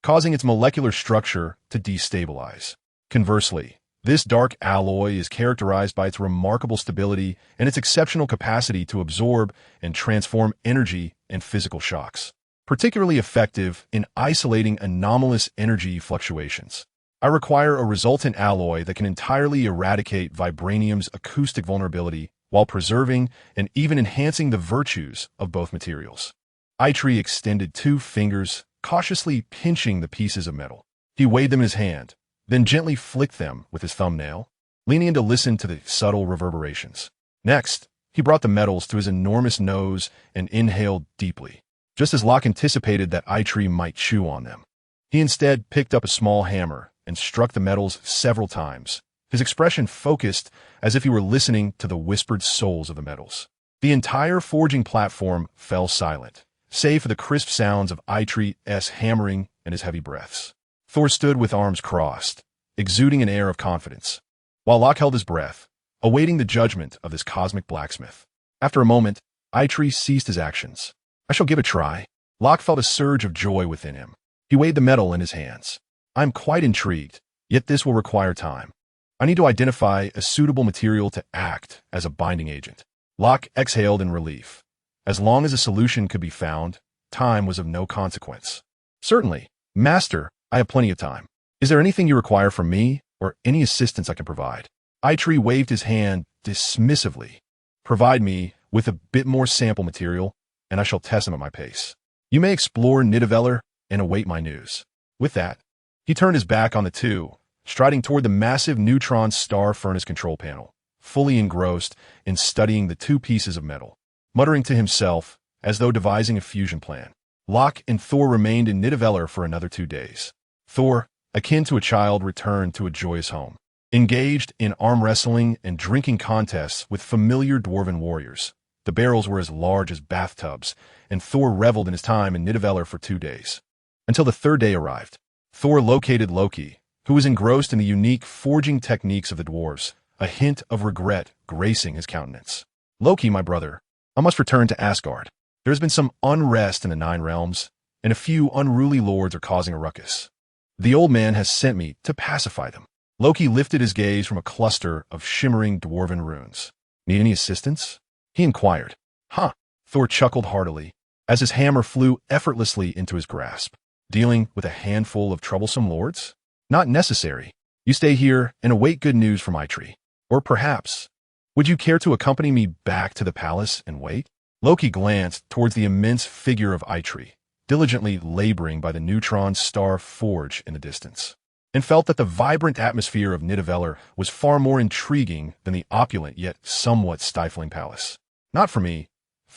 causing its molecular structure to destabilize. Conversely, This dark alloy is characterized by its remarkable stability and its exceptional capacity to absorb and transform energy and physical shocks, particularly effective in isolating anomalous energy fluctuations. I require a resultant alloy that can entirely eradicate vibranium's acoustic vulnerability while preserving and even enhancing the virtues of both materials. Eitri extended 2 fingers, cautiously pinching the pieces of metal. He weighed them in his hand, then gently flicked them with his thumbnail, leaning in to listen to the subtle reverberations. Next, he brought the metals to his enormous nose and inhaled deeply, just as Locke anticipated that Eitri might chew on them. He instead picked up a small hammer and struck the metals several times, his expression focused as if he were listening to the whispered souls of the metals. The entire forging platform fell silent, save for the crisp sounds of Eitri's hammering and his heavy breaths. Thor stood with arms crossed, exuding an air of confidence, while Locke held his breath, awaiting the judgment of this cosmic blacksmith. After a moment, Eitri ceased his actions. "I shall give a try." Locke felt a surge of joy within him. He weighed the metal in his hands. "I'm quite intrigued, yet this will require time. I need to identify a suitable material to act as a binding agent." Locke exhaled in relief. As long as a solution could be found, time was of no consequence. "Certainly, Master, I have plenty of time. Is there anything you require from me, or any assistance I can provide?" Eitri waved his hand dismissively. "Provide me with a bit more sample material, and I shall test them at my pace. You may explore Nidavellir and await my news." With that, he turned his back on the two, striding toward the massive neutron star furnace control panel, fully engrossed in studying the 2 pieces of metal. Muttering to himself, as though devising a fusion plan, Locke and Thor remained in Nidavellir for another 2 days. Thor, akin to a child, returned to a joyous home, engaged in arm wrestling and drinking contests with familiar dwarven warriors. The barrels were as large as bathtubs, and Thor reveled in his time in Nidavellir for 2 days. Until the 3rd day arrived. Thor located Loki, who was engrossed in the unique forging techniques of the dwarves, a hint of regret gracing his countenance. "Loki, my brother, I must return to Asgard. There has been some unrest in the 9 realms, and a few unruly lords are causing a ruckus. The old man has sent me to pacify them." Loki lifted his gaze from a cluster of shimmering dwarven runes. "Need any assistance?" he inquired. "Huh." Thor chuckled heartily, as his hammer flew effortlessly into his grasp. "Dealing with a handful of troublesome lords? Not necessary. You stay here and await good news from Eitri. Or perhaps, would you care to accompany me back to the palace and wait?" Loki glanced towards the immense figure of Eitri, diligently laboring by the neutron star forge in the distance, and felt that the vibrant atmosphere of Nidavellir was far more intriguing than the opulent yet somewhat stifling palace. "Not for me."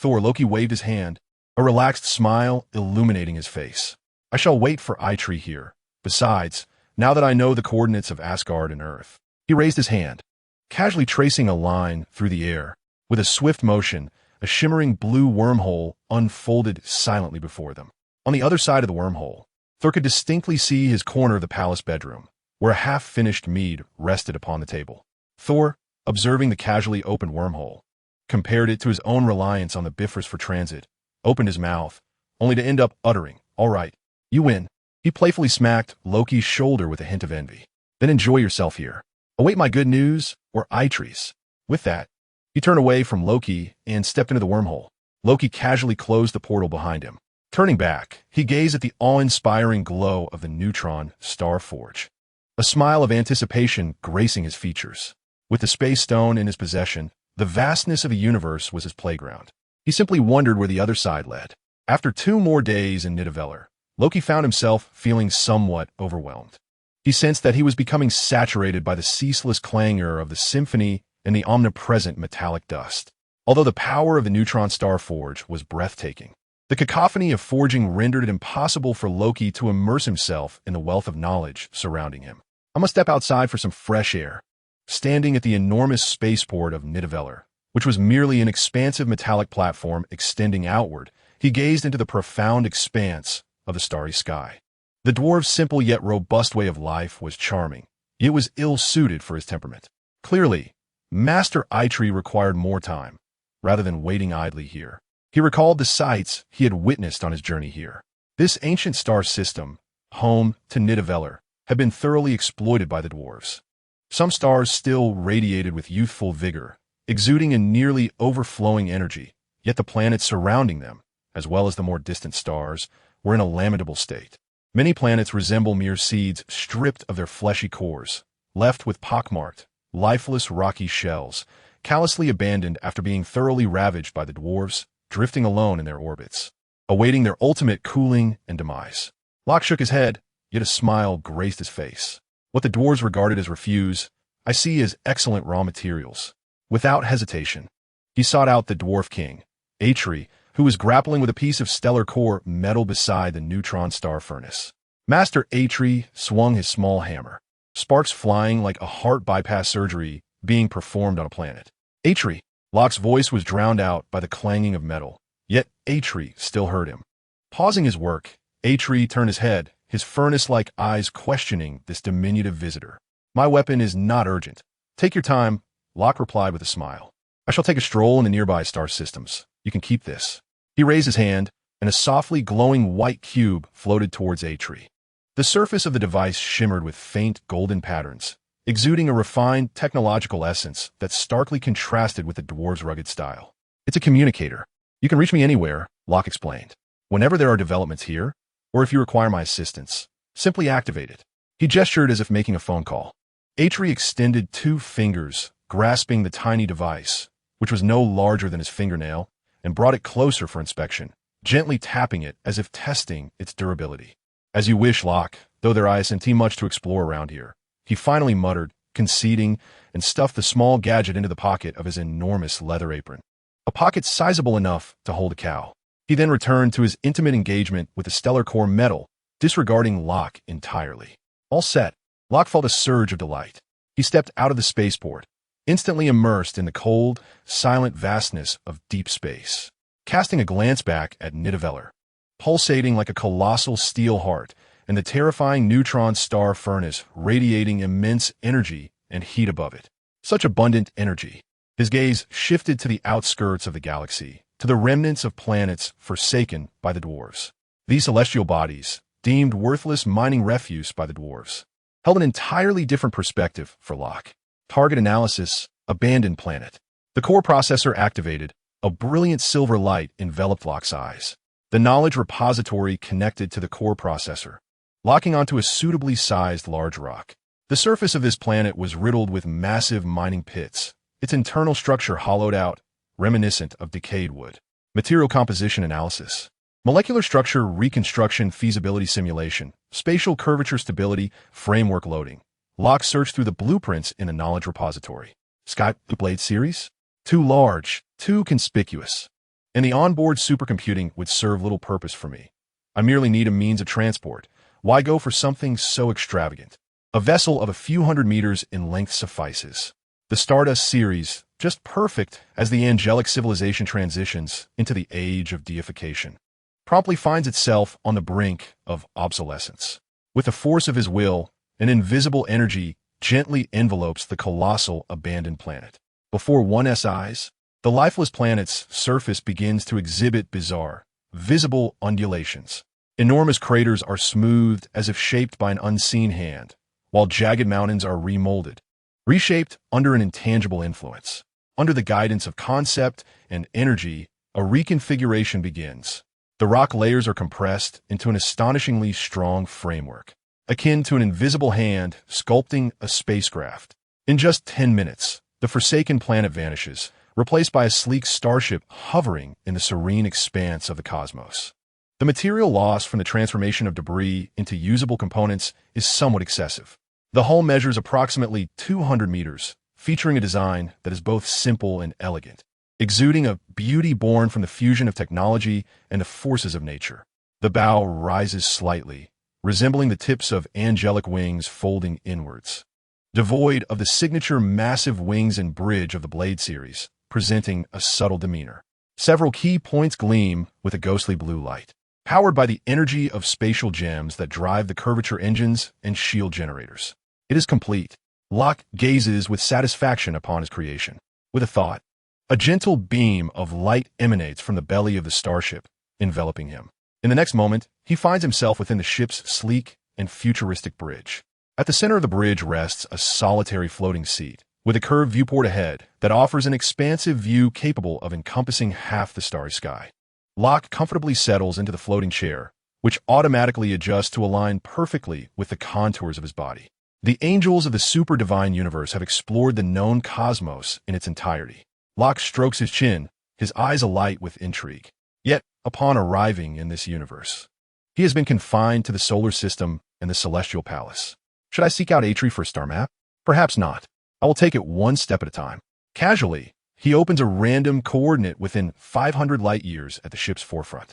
Loki waved his hand, a relaxed smile illuminating his face. "I shall wait for Eitri here. Besides, now that I know the coordinates of Asgard and Earth." He raised his hand, casually tracing a line through the air. With a swift motion, a shimmering blue wormhole unfolded silently before them. On the other side of the wormhole, Thor could distinctly see his corner of the palace bedroom, where a half-finished mead rested upon the table. Thor, observing the casually opened wormhole, compared it to his own reliance on the Bifrost for transit, opened his mouth, only to end up uttering, "All right, you win." He playfully smacked Loki's shoulder with a hint of envy. "Then enjoy yourself here. Await my good news, or Eitri's." With that, he turned away from Loki and stepped into the wormhole. Loki casually closed the portal behind him. Turning back, he gazed at the awe-inspiring glow of the neutron star forge, a smile of anticipation gracing his features. With the space stone in his possession, the vastness of the universe was his playground. He simply wondered where the other side led. After 2 more days in Nidavellir, Loki found himself feeling somewhat overwhelmed. He sensed that he was becoming saturated by the ceaseless clangor of the symphony and the omnipresent metallic dust. Although the power of the neutron star forge was breathtaking, the cacophony of forging rendered it impossible for Loki to immerse himself in the wealth of knowledge surrounding him. "I must step outside for some fresh air." Standing at the enormous spaceport of Nidavellir, which was merely an expansive metallic platform extending outward, he gazed into the profound expanse of the starry sky. The dwarf's simple yet robust way of life was charming. It was ill-suited for his temperament. Clearly, Master Eitri required more time, rather than waiting idly here. He recalled the sights he had witnessed on his journey here. This ancient star system, home to Nidavellir, had been thoroughly exploited by the dwarves. Some stars still radiated with youthful vigor, exuding a nearly overflowing energy, yet the planets surrounding them, as well as the more distant stars, were in a lamentable state. Many planets resemble mere seeds stripped of their fleshy cores, left with pockmarked, lifeless rocky shells, callously abandoned after being thoroughly ravaged by the dwarves, drifting alone in their orbits, awaiting their ultimate cooling and demise. Locke shook his head, yet a smile graced his face. What the dwarves regarded as refuse, I see as excellent raw materials. Without hesitation, he sought out the dwarf king, Atri, who was grappling with a piece of stellar core metal beside the neutron star furnace. Master Atri swung his small hammer, sparks flying like a heart bypass surgery being performed on a planet. Atri! Locke's voice was drowned out by the clanging of metal, yet Atri still heard him. Pausing his work, Atri turned his head, his furnace-like eyes questioning this diminutive visitor. My weapon is not urgent. Take your time, Locke replied with a smile. I shall take a stroll in the nearby star systems. You can keep this. He raised his hand, and a softly glowing white cube floated towards Atri. The surface of the device shimmered with faint golden patterns, exuding a refined technological essence that starkly contrasted with the dwarves' rugged style. It's a communicator. You can reach me anywhere, Locke explained. Whenever there are developments here, or if you require my assistance, simply activate it. He gestured as if making a phone call. Atri extended 2 fingers, grasping the tiny device, which was no larger than his fingernail, and brought it closer for inspection, gently tapping it as if testing its durability. As you wish, Locke, though there isn't much to explore around here, he finally muttered, conceding, and stuffed the small gadget into the pocket of his enormous leather apron. A pocket sizable enough to hold a cow. He then returned to his intimate engagement with the stellar core metal, disregarding Locke entirely. All set, Locke felt a surge of delight. He stepped out of the spaceport, instantly immersed in the cold, silent vastness of deep space. Casting a glance back at Nidavellir, pulsating like a colossal steel heart, and the terrifying neutron star furnace radiating immense energy and heat above it. Such abundant energy. His gaze shifted to the outskirts of the galaxy, to the remnants of planets forsaken by the dwarves. These celestial bodies, deemed worthless mining refuse by the dwarves, held an entirely different perspective for Locke. Target analysis, abandoned planet. The core processor activated, a brilliant silver light enveloped Locke's eyes. The knowledge repository connected to the core processor, locking onto a suitably sized large rock. The surface of this planet was riddled with massive mining pits, its internal structure hollowed out, reminiscent of decayed wood. Material composition analysis. Molecular structure reconstruction feasibility simulation. Spatial curvature stability framework loading. Locke searched through the blueprints in a knowledge repository. Sky Blade series? Too large, too conspicuous. And the onboard supercomputing would serve little purpose for me. I merely need a means of transport. Why go for something so extravagant? A vessel of a few hundred meters in length suffices. The Stardust series, just perfect as the angelic civilization transitions into the age of deification, promptly finds itself on the brink of obsolescence. With the force of his will, an invisible energy gently envelopes the colossal abandoned planet. Before one's eyes, the lifeless planet's surface begins to exhibit bizarre, visible undulations. Enormous craters are smoothed as if shaped by an unseen hand, while jagged mountains are remolded, reshaped under an intangible influence. Under the guidance of concept and energy, a reconfiguration begins. The rock layers are compressed into an astonishingly strong framework, akin to an invisible hand sculpting a spacecraft. In just 10 minutes, the forsaken planet vanishes, replaced by a sleek starship hovering in the serene expanse of the cosmos. The material loss from the transformation of debris into usable components is somewhat excessive. The hull measures approximately 200 meters, featuring a design that is both simple and elegant, exuding a beauty born from the fusion of technology and the forces of nature. The bow rises slightly, resembling the tips of angelic wings folding inwards, devoid of the signature massive wings and bridge of the Blade series, presenting a subtle demeanor. Several key points gleam with a ghostly blue light, powered by the energy of spatial gems that drive the curvature engines and shield generators. It is complete. Locke gazes with satisfaction upon his creation. With a thought, a gentle beam of light emanates from the belly of the starship, enveloping him. In the next moment, he finds himself within the ship's sleek and futuristic bridge. At the center of the bridge rests a solitary floating seat, with a curved viewport ahead that offers an expansive view capable of encompassing half the starry sky. Locke comfortably settles into the floating chair, which automatically adjusts to align perfectly with the contours of his body. The angels of the super-divine universe have explored the known cosmos in its entirety. Locke strokes his chin, his eyes alight with intrigue. Yet, upon arriving in this universe, he has been confined to the solar system and the celestial palace. Should I seek out Atri for a star map? Perhaps not. I will take it one step at a time. Casually, he opens a random coordinate within 500 light-years at the ship's forefront.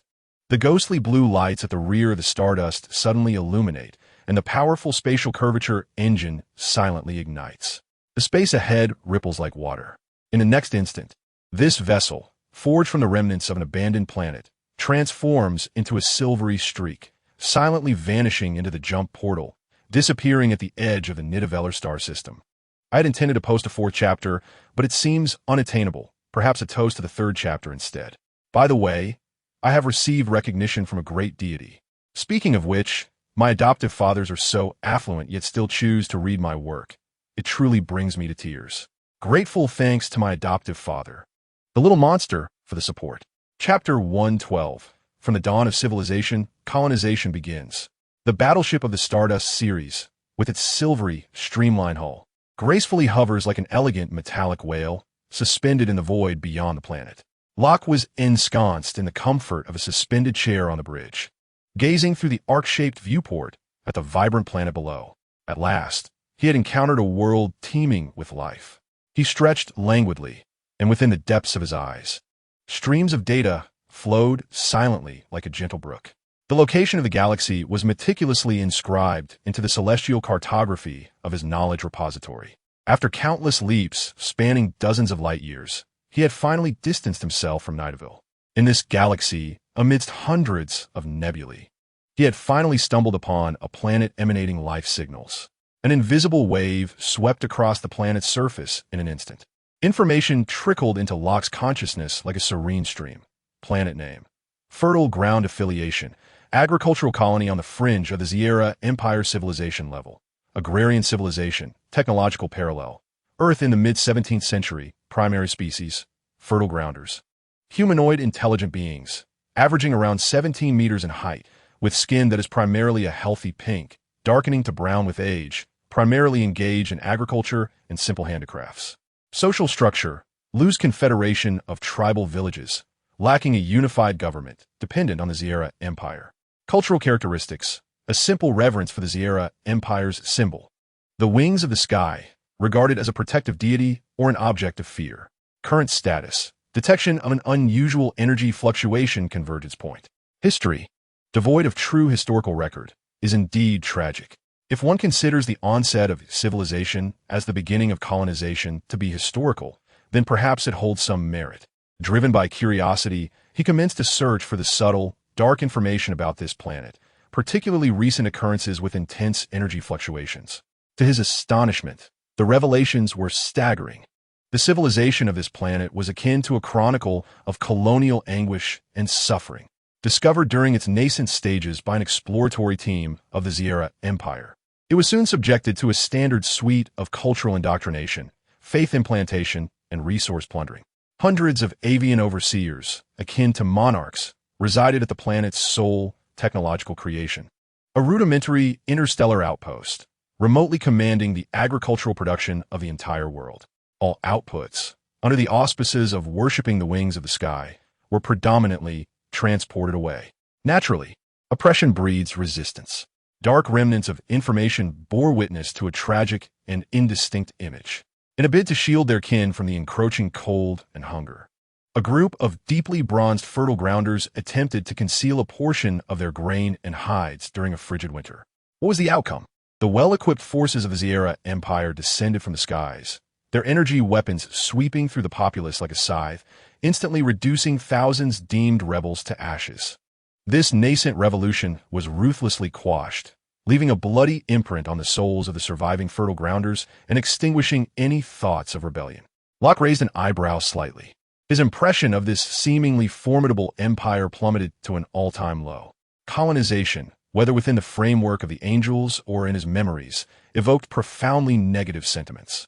The ghostly blue lights at the rear of the Stardust suddenly illuminate, and the powerful spatial curvature engine silently ignites. The space ahead ripples like water. In the next instant, this vessel, forged from the remnants of an abandoned planet, transforms into a silvery streak, silently vanishing into the jump portal, disappearing at the edge of the Nidavellir star system. I had intended to post a fourth chapter, but it seems unattainable, perhaps a toast to the third chapter instead. By the way, I have received recognition from a great deity. Speaking of which, my adoptive fathers are so affluent yet still choose to read my work. It truly brings me to tears. Grateful thanks to my adoptive father, the little monster, for the support. Chapter 112. From the dawn of civilization, colonization begins. The battleship of the Stardust series, with its silvery, streamlined hull, gracefully hovers like an elegant metallic whale, suspended in the void beyond the planet. Locke was ensconced in the comfort of a suspended chair on the bridge, gazing through the arc-shaped viewport at the vibrant planet below. At last, he had encountered a world teeming with life. He stretched languidly, and within the depths of his eyes, streams of data flowed silently like a gentle brook. The location of the galaxy was meticulously inscribed into the celestial cartography of his knowledge repository. After countless leaps spanning dozens of light-years, he had finally distanced himself from Nidavellir. In this galaxy, amidst hundreds of nebulae, he had finally stumbled upon a planet emanating life signals. An invisible wave swept across the planet's surface in an instant. Information trickled into Locke's consciousness like a serene stream. Planet name, fertile ground affiliation, agricultural colony on the fringe of the Sierra Empire civilization level, agrarian civilization, technological parallel, Earth in the mid-17th century, primary species, fertile grounders. Humanoid intelligent beings, averaging around 17 meters in height, with skin that is primarily a healthy pink, darkening to brown with age, primarily engaged in agriculture and simple handicrafts. Social structure, loose confederation of tribal villages, lacking a unified government, dependent on the Sierra Empire. Cultural characteristics, a simple reverence for the Sierra Empire's symbol. The wings of the sky, regarded as a protective deity or an object of fear. Current status, detection of an unusual energy fluctuation convergence point. History, devoid of true historical record, is indeed tragic. If one considers the onset of civilization as the beginning of colonization to be historical, then perhaps it holds some merit. Driven by curiosity, he commenced a search for the subtle, dark information about this planet, particularly recent occurrences with intense energy fluctuations. To his astonishment, the revelations were staggering. The civilization of this planet was akin to a chronicle of colonial anguish and suffering, discovered during its nascent stages by an exploratory team of the Sierra Empire. It was soon subjected to a standard suite of cultural indoctrination, faith implantation, and resource plundering. Hundreds of avian overseers, akin to monarchs, resided at the planet's sole technological creation. A rudimentary interstellar outpost, remotely commanding the agricultural production of the entire world. All outputs, under the auspices of worshipping the wings of the sky, were predominantly transported away. Naturally, oppression breeds resistance. Dark remnants of information bore witness to a tragic and indistinct image. In a bid to shield their kin from the encroaching cold and hunger, a group of deeply bronzed fertile grounders attempted to conceal a portion of their grain and hides during a frigid winter. What was the outcome? The well-equipped forces of the Sierra Empire descended from the skies, their energy weapons sweeping through the populace like a scythe, instantly reducing thousands deemed rebels to ashes. This nascent revolution was ruthlessly quashed, leaving a bloody imprint on the souls of the surviving fertile grounders and extinguishing any thoughts of rebellion. Locke raised an eyebrow slightly. His impression of this seemingly formidable empire plummeted to an all-time low. Colonization, whether within the framework of the angels or in his memories, evoked profoundly negative sentiments.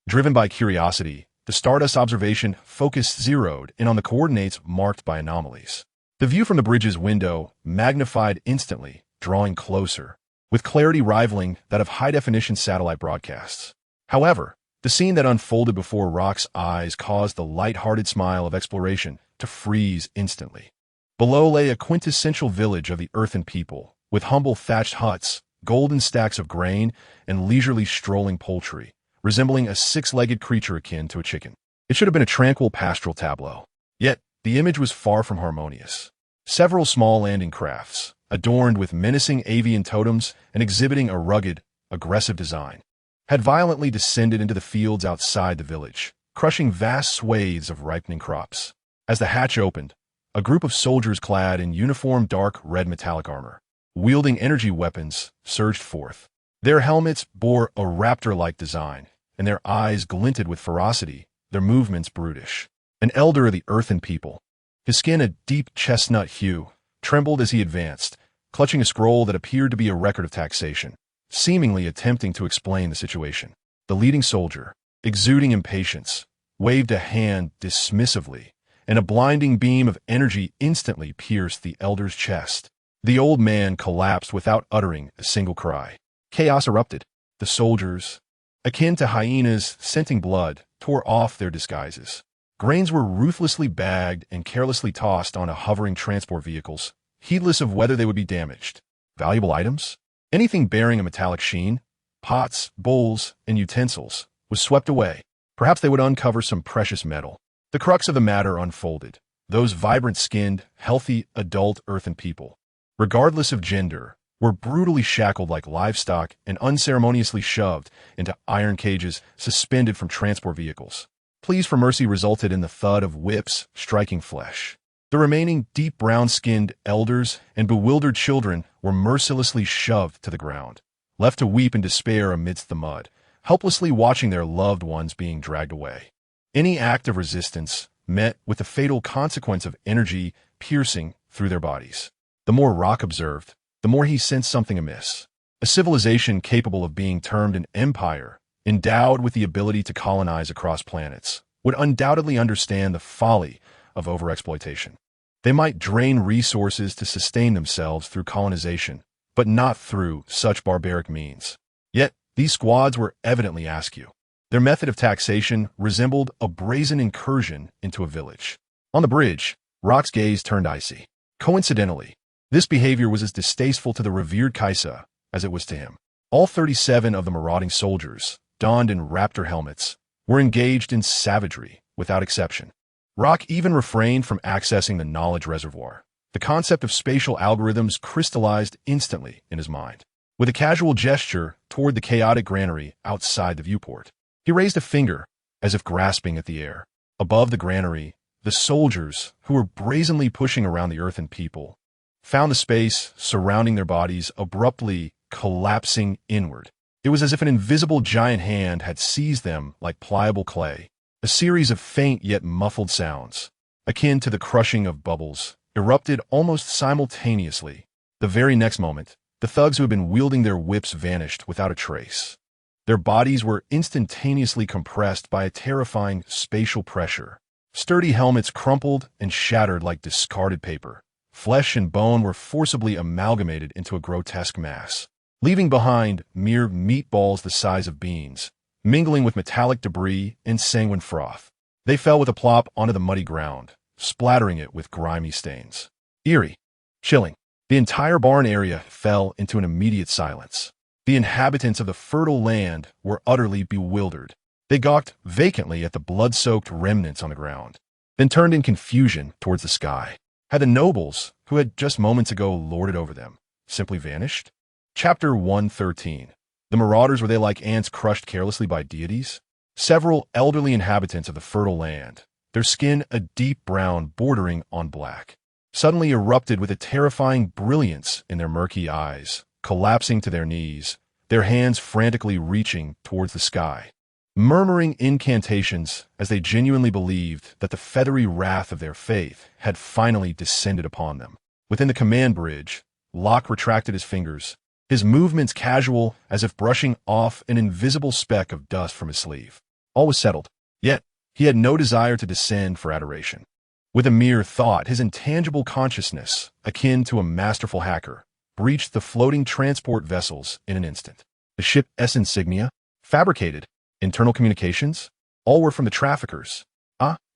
Driven by curiosity, the Stardust observation focus zeroed in on the coordinates marked by anomalies. The view from the bridge's window magnified instantly, drawing closer, with clarity rivaling that of high-definition satellite broadcasts. However, the scene that unfolded before Rock's eyes caused the light-hearted smile of exploration to freeze instantly. Below lay a quintessential village of the earthen people, with humble thatched huts, golden stacks of grain, and leisurely strolling poultry, resembling a six-legged creature akin to a chicken. It should have been a tranquil pastoral tableau. Yet, the image was far from harmonious. Several small landing crafts, adorned with menacing avian totems and exhibiting a rugged, aggressive design, had violently descended into the fields outside the village, crushing vast swathes of ripening crops. As the hatch opened, a group of soldiers clad in uniform dark red metallic armor, wielding energy weapons, surged forth. Their helmets bore a raptor-like design, and their eyes glinted with ferocity, their movements brutish. An elder of the earthen people, his skin a deep chestnut hue, trembled as he advanced, clutching a scroll that appeared to be a record of taxation, seemingly attempting to explain the situation. The leading soldier, exuding impatience, waved a hand dismissively, and a blinding beam of energy instantly pierced the elder's chest. The old man collapsed without uttering a single cry. Chaos erupted. The soldiers, akin to hyenas scenting blood, tore off their disguises. Grains were ruthlessly bagged and carelessly tossed onto hovering transport vehicles, heedless of whether they would be damaged. Valuable items? Anything bearing a metallic sheen, pots, bowls, and utensils, was swept away. Perhaps they would uncover some precious metal. The crux of the matter unfolded. Those vibrant-skinned, healthy, adult earthen people, regardless of gender, were brutally shackled like livestock and unceremoniously shoved into iron cages suspended from transport vehicles. Pleas for mercy resulted in the thud of whips striking flesh. The remaining deep brown-skinned elders and bewildered children were mercilessly shoved to the ground, left to weep in despair amidst the mud, helplessly watching their loved ones being dragged away. Any act of resistance met with the fatal consequence of energy piercing through their bodies. The more Rock observed, the more he sensed something amiss. A civilization capable of being termed an empire, endowed with the ability to colonize across planets, would undoubtedly understand the folly of overexploitation. They might drain resources to sustain themselves through colonization, but not through such barbaric means. Yet, these squads were evidently askew. Their method of taxation resembled a brazen incursion into a village. On the bridge, Rock's gaze turned icy. Coincidentally, this behavior was as distasteful to the revered Kaisa as it was to him. All 37 of the marauding soldiers, donned in raptor helmets, were engaged in savagery without exception. Rock even refrained from accessing the knowledge reservoir. The concept of spatial algorithms crystallized instantly in his mind. With a casual gesture toward the chaotic granary outside the viewport, he raised a finger as if grasping at the air. Above the granary, the soldiers, who were brazenly pushing around the earthen people, found the space surrounding their bodies abruptly collapsing inward. It was as if an invisible giant hand had seized them like pliable clay. A series of faint yet muffled sounds, akin to the crushing of bubbles, erupted almost simultaneously. The very next moment, the thugs who had been wielding their whips vanished without a trace. Their bodies were instantaneously compressed by a terrifying spatial pressure. Sturdy helmets crumpled and shattered like discarded paper. Flesh and bone were forcibly amalgamated into a grotesque mass, leaving behind mere meatballs the size of beans, mingling with metallic debris and sanguine froth. They fell with a plop onto the muddy ground, splattering it with grimy stains. Eerie, chilling. The entire barn area fell into an immediate silence. The inhabitants of the fertile land were utterly bewildered. They gawked vacantly at the blood-soaked remnants on the ground, then turned in confusion towards the sky. Had the nobles, who had just moments ago lorded over them, simply vanished? Chapter 113. The marauders, were they like ants crushed carelessly by deities? Several elderly inhabitants of the fertile land, their skin a deep brown bordering on black, suddenly erupted with a terrifying brilliance in their murky eyes, collapsing to their knees, their hands frantically reaching towards the sky, murmuring incantations as they genuinely believed that the feathery wrath of their faith had finally descended upon them. Within the command bridge, Locke retracted his fingers, his movements casual as if brushing off an invisible speck of dust from his sleeve. All was settled, yet he had no desire to descend for adoration. With a mere thought, his intangible consciousness, akin to a masterful hacker, breached the floating transport vessels in an instant. The ship's insignia, fabricated, internal communications, all were from the traffickers.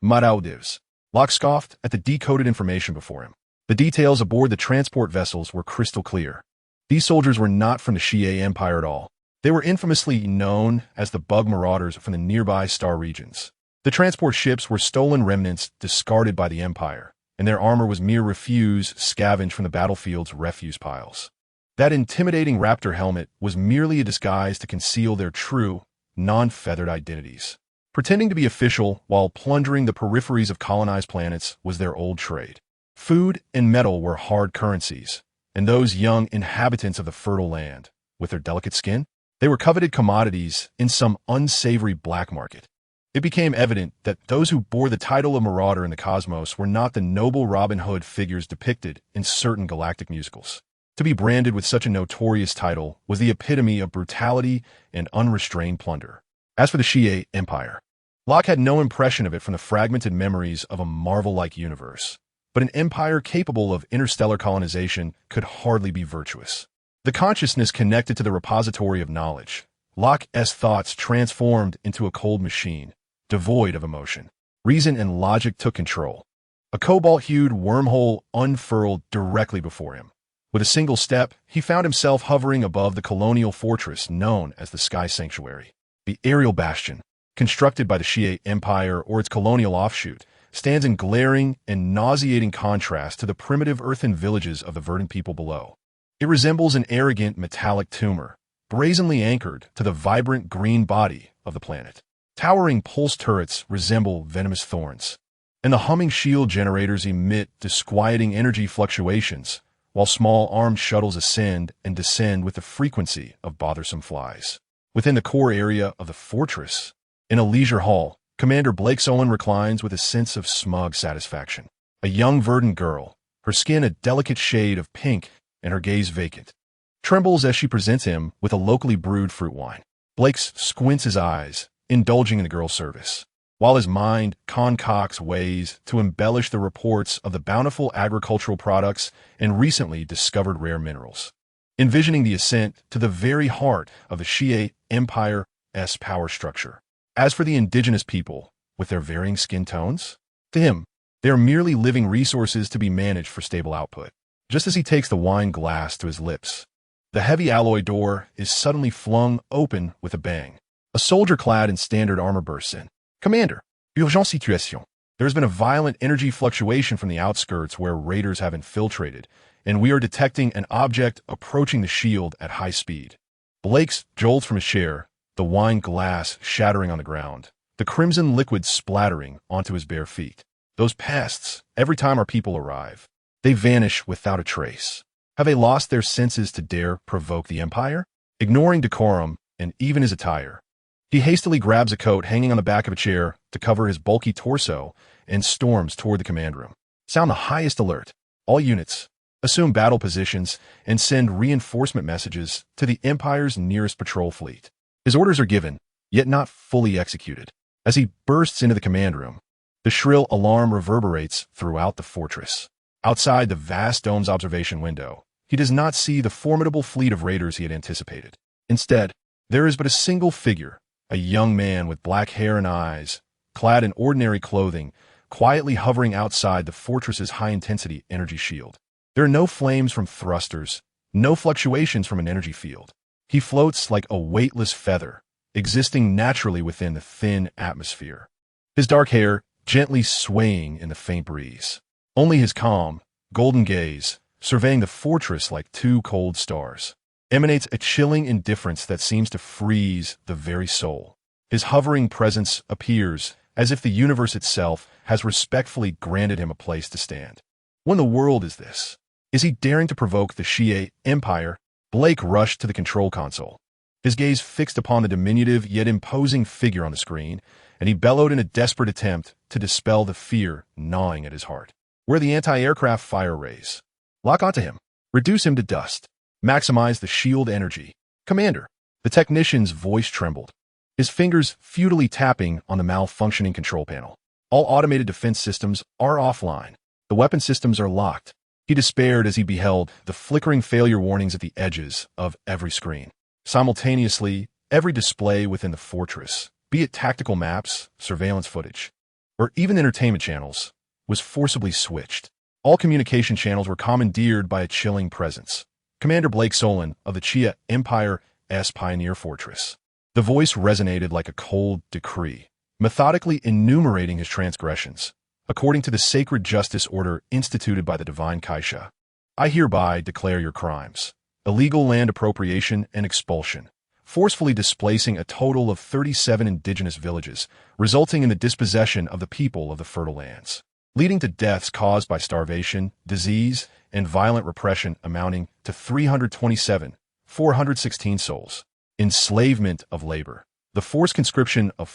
Marauders. Locke scoffed at the decoded information before him. The details aboard the transport vessels were crystal clear. These soldiers were not from the Shie Empire at all. They were infamously known as the Bug Marauders from the nearby star regions. The transport ships were stolen remnants discarded by the Empire, and their armor was mere refuse scavenged from the battlefield's refuse piles. That intimidating raptor helmet was merely a disguise to conceal their true, non-feathered identities. Pretending to be official while plundering the peripheries of colonized planets was their old trade. Food and metal were hard currencies, and those young inhabitants of the fertile land, with their delicate skin, they were coveted commodities in some unsavory black market. It became evident that those who bore the title of Marauder in the cosmos were not the noble Robin Hood figures depicted in certain galactic musicals. To be branded with such a notorious title was the epitome of brutality and unrestrained plunder. As for the Shie Empire, Locke had no impression of it from the fragmented memories of a Marvel-like universe, but an empire capable of interstellar colonization could hardly be virtuous. The consciousness connected to the repository of knowledge, Locke's thoughts transformed into a cold machine, devoid of emotion. Reason and logic took control. A cobalt-hued wormhole unfurled directly before him. With a single step, he found himself hovering above the colonial fortress known as the Sky Sanctuary. The aerial bastion, constructed by the Shie Empire or its colonial offshoot, stands in glaring and nauseating contrast to the primitive earthen villages of the verdant people below. It resembles an arrogant metallic tumor, brazenly anchored to the vibrant green body of the planet. Towering pulse turrets resemble venomous thorns, and the humming shield generators emit disquieting energy fluctuations, while small armed shuttles ascend and descend with the frequency of bothersome flies. Within the core area of the fortress, in a leisure hall, Commander Blake Solon reclines with a sense of smug satisfaction. A young verdant girl, her skin a delicate shade of pink and her gaze vacant, trembles as she presents him with a locally brewed fruit wine. Blake squints his eyes, indulging in the girl's service, while his mind concocts ways to embellish the reports of the bountiful agricultural products and recently discovered rare minerals, envisioning the ascent to the very heart of the Shie Empire's power structure. As for the indigenous people, with their varying skin tones, to him, they are merely living resources to be managed for stable output. Just as he takes the wine glass to his lips, the heavy alloy door is suddenly flung open with a bang. A soldier clad in standard armor bursts in. Commander, urgent situation. There has been a violent energy fluctuation from the outskirts where raiders have infiltrated, and we are detecting an object approaching the shield at high speed. Blake jolts from his chair, the wine glass shattering on the ground, the crimson liquid splattering onto his bare feet. Those pests, every time our people arrive, they vanish without a trace. Have they lost their senses to dare provoke the Empire? Ignoring decorum and even his attire, he hastily grabs a coat hanging on the back of a chair to cover his bulky torso and storms toward the command room. Sound the highest alert. All units, assume battle positions and send reinforcement messages to the Empire's nearest patrol fleet. His orders are given, yet not fully executed. As he bursts into the command room, the shrill alarm reverberates throughout the fortress. Outside the vast dome's observation window, he does not see the formidable fleet of raiders he had anticipated. Instead, there is but a single figure, a young man with black hair and eyes, clad in ordinary clothing, quietly hovering outside the fortress's high-intensity energy shield. There are no flames from thrusters, no fluctuations from an energy field. He floats like a weightless feather, existing naturally within the thin atmosphere. His dark hair gently swaying in the faint breeze. Only his calm, golden gaze, surveying the fortress like two cold stars, emanates a chilling indifference that seems to freeze the very soul. His hovering presence appears as if the universe itself has respectfully granted him a place to stand. What in the world is this? Is he daring to provoke the Shie Empire? Blake rushed to the control console, his gaze fixed upon the diminutive yet imposing figure on the screen, and he bellowed in a desperate attempt to dispel the fear gnawing at his heart. Where the anti-aircraft fire rays? Lock onto him. Reduce him to dust. Maximize the shield energy. Commander. The technician's voice trembled, his fingers futilely tapping on the malfunctioning control panel. All automated defense systems are offline. The weapon systems are locked. He despaired as he beheld the flickering failure warnings at the edges of every screen. Simultaneously, every display within the fortress, be it tactical maps, surveillance footage, or even entertainment channels, was forcibly switched. All communication channels were commandeered by a chilling presence. Commander Blake Solon of the Chia Empire's Pioneer Fortress. The voice resonated like a cold decree, methodically enumerating his transgressions, according to the sacred justice order instituted by the divine Kaisha. I hereby declare your crimes: illegal land appropriation and expulsion, forcefully displacing a total of 37 indigenous villages, resulting in the dispossession of the people of the fertile lands, leading to deaths caused by starvation, disease, and violent repression amounting to 327,416 souls. Enslavement of labor. The forced conscription of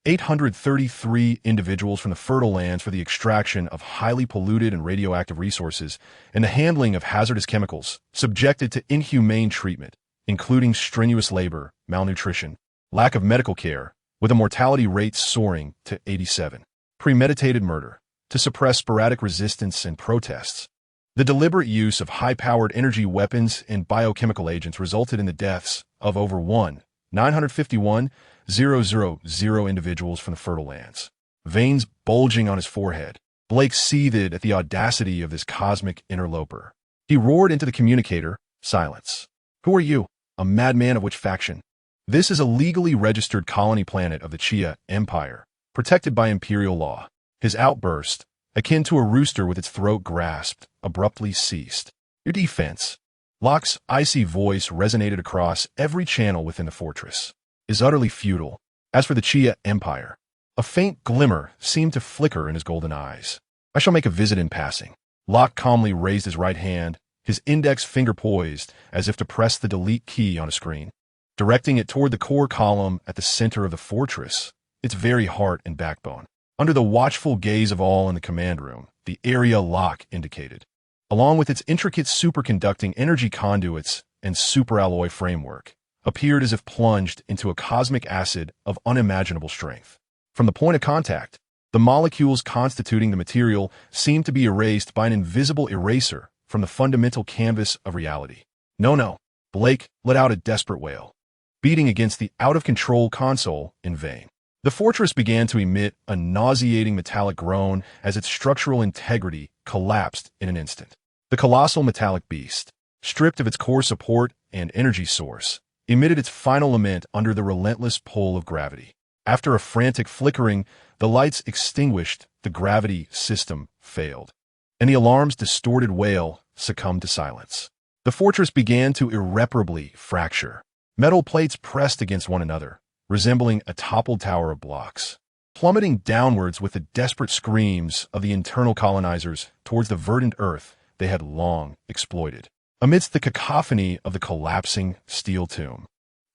833 individuals from the fertile lands for the extraction of highly polluted and radioactive resources and the handling of hazardous chemicals, subjected to inhumane treatment, including strenuous labor, malnutrition, lack of medical care, with a mortality rate soaring to 87. Premeditated murder, to suppress sporadic resistance and protests. The deliberate use of high-powered energy weapons and biochemical agents resulted in the deaths of over 951,000 individuals from the fertile lands. Veins bulging on his forehead, Blake seethed at the audacity of this cosmic interloper. He roared into the communicator, "Silence. Who are you? A madman of which faction?" "This is a legally registered colony planet of the Chia Empire, protected by imperial law." His outburst, akin to a rooster with its throat grasped, abruptly ceased. "Your defense," Locke's icy voice resonated across every channel within the fortress, "is utterly futile. As for the Chia Empire," a faint glimmer seemed to flicker in his golden eyes. "I shall make a visit in passing." Locke calmly raised his right hand, his index finger poised as if to press the delete key on a screen, directing it toward the core column at the center of the fortress, its very heart and backbone. Under the watchful gaze of all in the command room, the area Locke indicated, along with its intricate superconducting energy conduits and superalloy framework, appeared as if plunged into a cosmic acid of unimaginable strength. From the point of contact, the molecules constituting the material seemed to be erased by an invisible eraser from the fundamental canvas of reality. No, Blake let out a desperate wail, beating against the out-of-control console in vain. The fortress began to emit a nauseating metallic groan as its structural integrity collapsed in an instant. The colossal metallic beast, stripped of its core support and energy source, emitted its final lament under the relentless pull of gravity. After a frantic flickering, the lights extinguished, the gravity system failed, and the alarm's distorted wail succumbed to silence. The fortress began to irreparably fracture. Metal plates pressed against one another, resembling a toppled tower of blocks, plummeting downwards with the desperate screams of the internal colonizers towards the verdant earth they had long exploited. Amidst the cacophony of the collapsing steel tomb,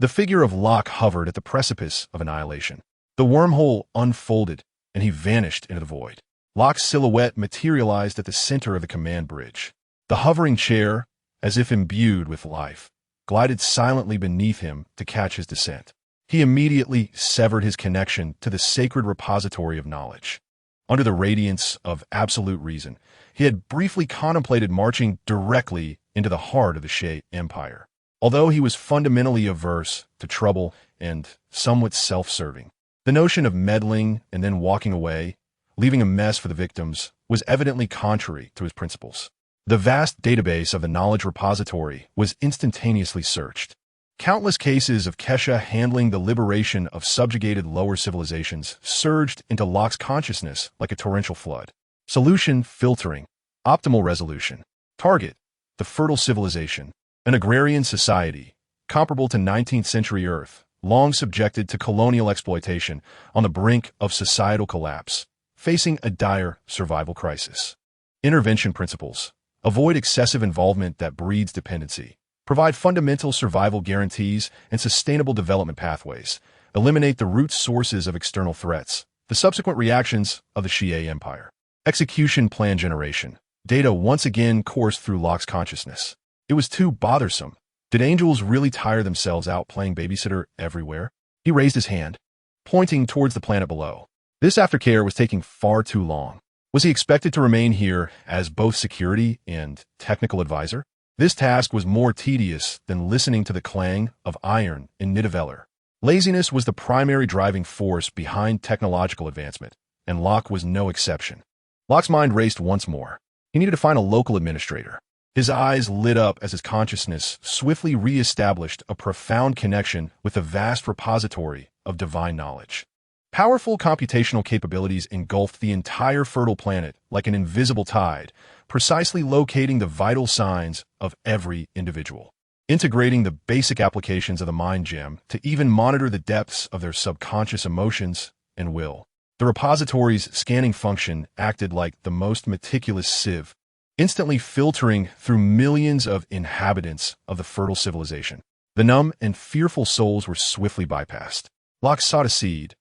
the figure of Locke hovered at the precipice of annihilation. The wormhole unfolded, and he vanished into the void. Locke's silhouette materialized at the center of the command bridge. The hovering chair, as if imbued with life, glided silently beneath him to catch his descent. He immediately severed his connection to the sacred repository of knowledge. Under the radiance of absolute reason, he had briefly contemplated marching directly into the heart of the Chia Empire. Although he was fundamentally averse to trouble and somewhat self-serving, the notion of meddling and then walking away, leaving a mess for the victims, was evidently contrary to his principles. The vast database of the knowledge repository was instantaneously searched. Countless cases of Kesha handling the liberation of subjugated lower civilizations surged into Locke's consciousness like a torrential flood. Solution: filtering. Optimal resolution. Target: the fertile civilization. An agrarian society, comparable to 19th century Earth, long subjected to colonial exploitation, on the brink of societal collapse, facing a dire survival crisis. Intervention principles: avoid excessive involvement that breeds dependency. Provide fundamental survival guarantees and sustainable development pathways. Eliminate the root sources of external threats, the subsequent reactions of the Chia Empire. Execution plan generation. Data once again coursed through Locke's consciousness. It was too bothersome. Did angels really tire themselves out playing babysitter everywhere? He raised his hand, pointing towards the planet below. This aftercare was taking far too long. Was he expected to remain here as both security and technical advisor? This task was more tedious than listening to the clang of iron in Nidavellir. Laziness was the primary driving force behind technological advancement, and Locke was no exception. Locke's mind raced once more. He needed to find a local administrator. His eyes lit up as his consciousness swiftly re-established a profound connection with the vast repository of divine knowledge. Powerful computational capabilities engulfed the entire fertile planet like an invisible tide, precisely locating the vital signs of every individual, integrating the basic applications of the mind gem to even monitor the depths of their subconscious emotions and will. The repository's scanning function acted like the most meticulous sieve, instantly filtering through millions of inhabitants of the fertile civilization. The numb and fearful souls were swiftly bypassed. Locke sought a seed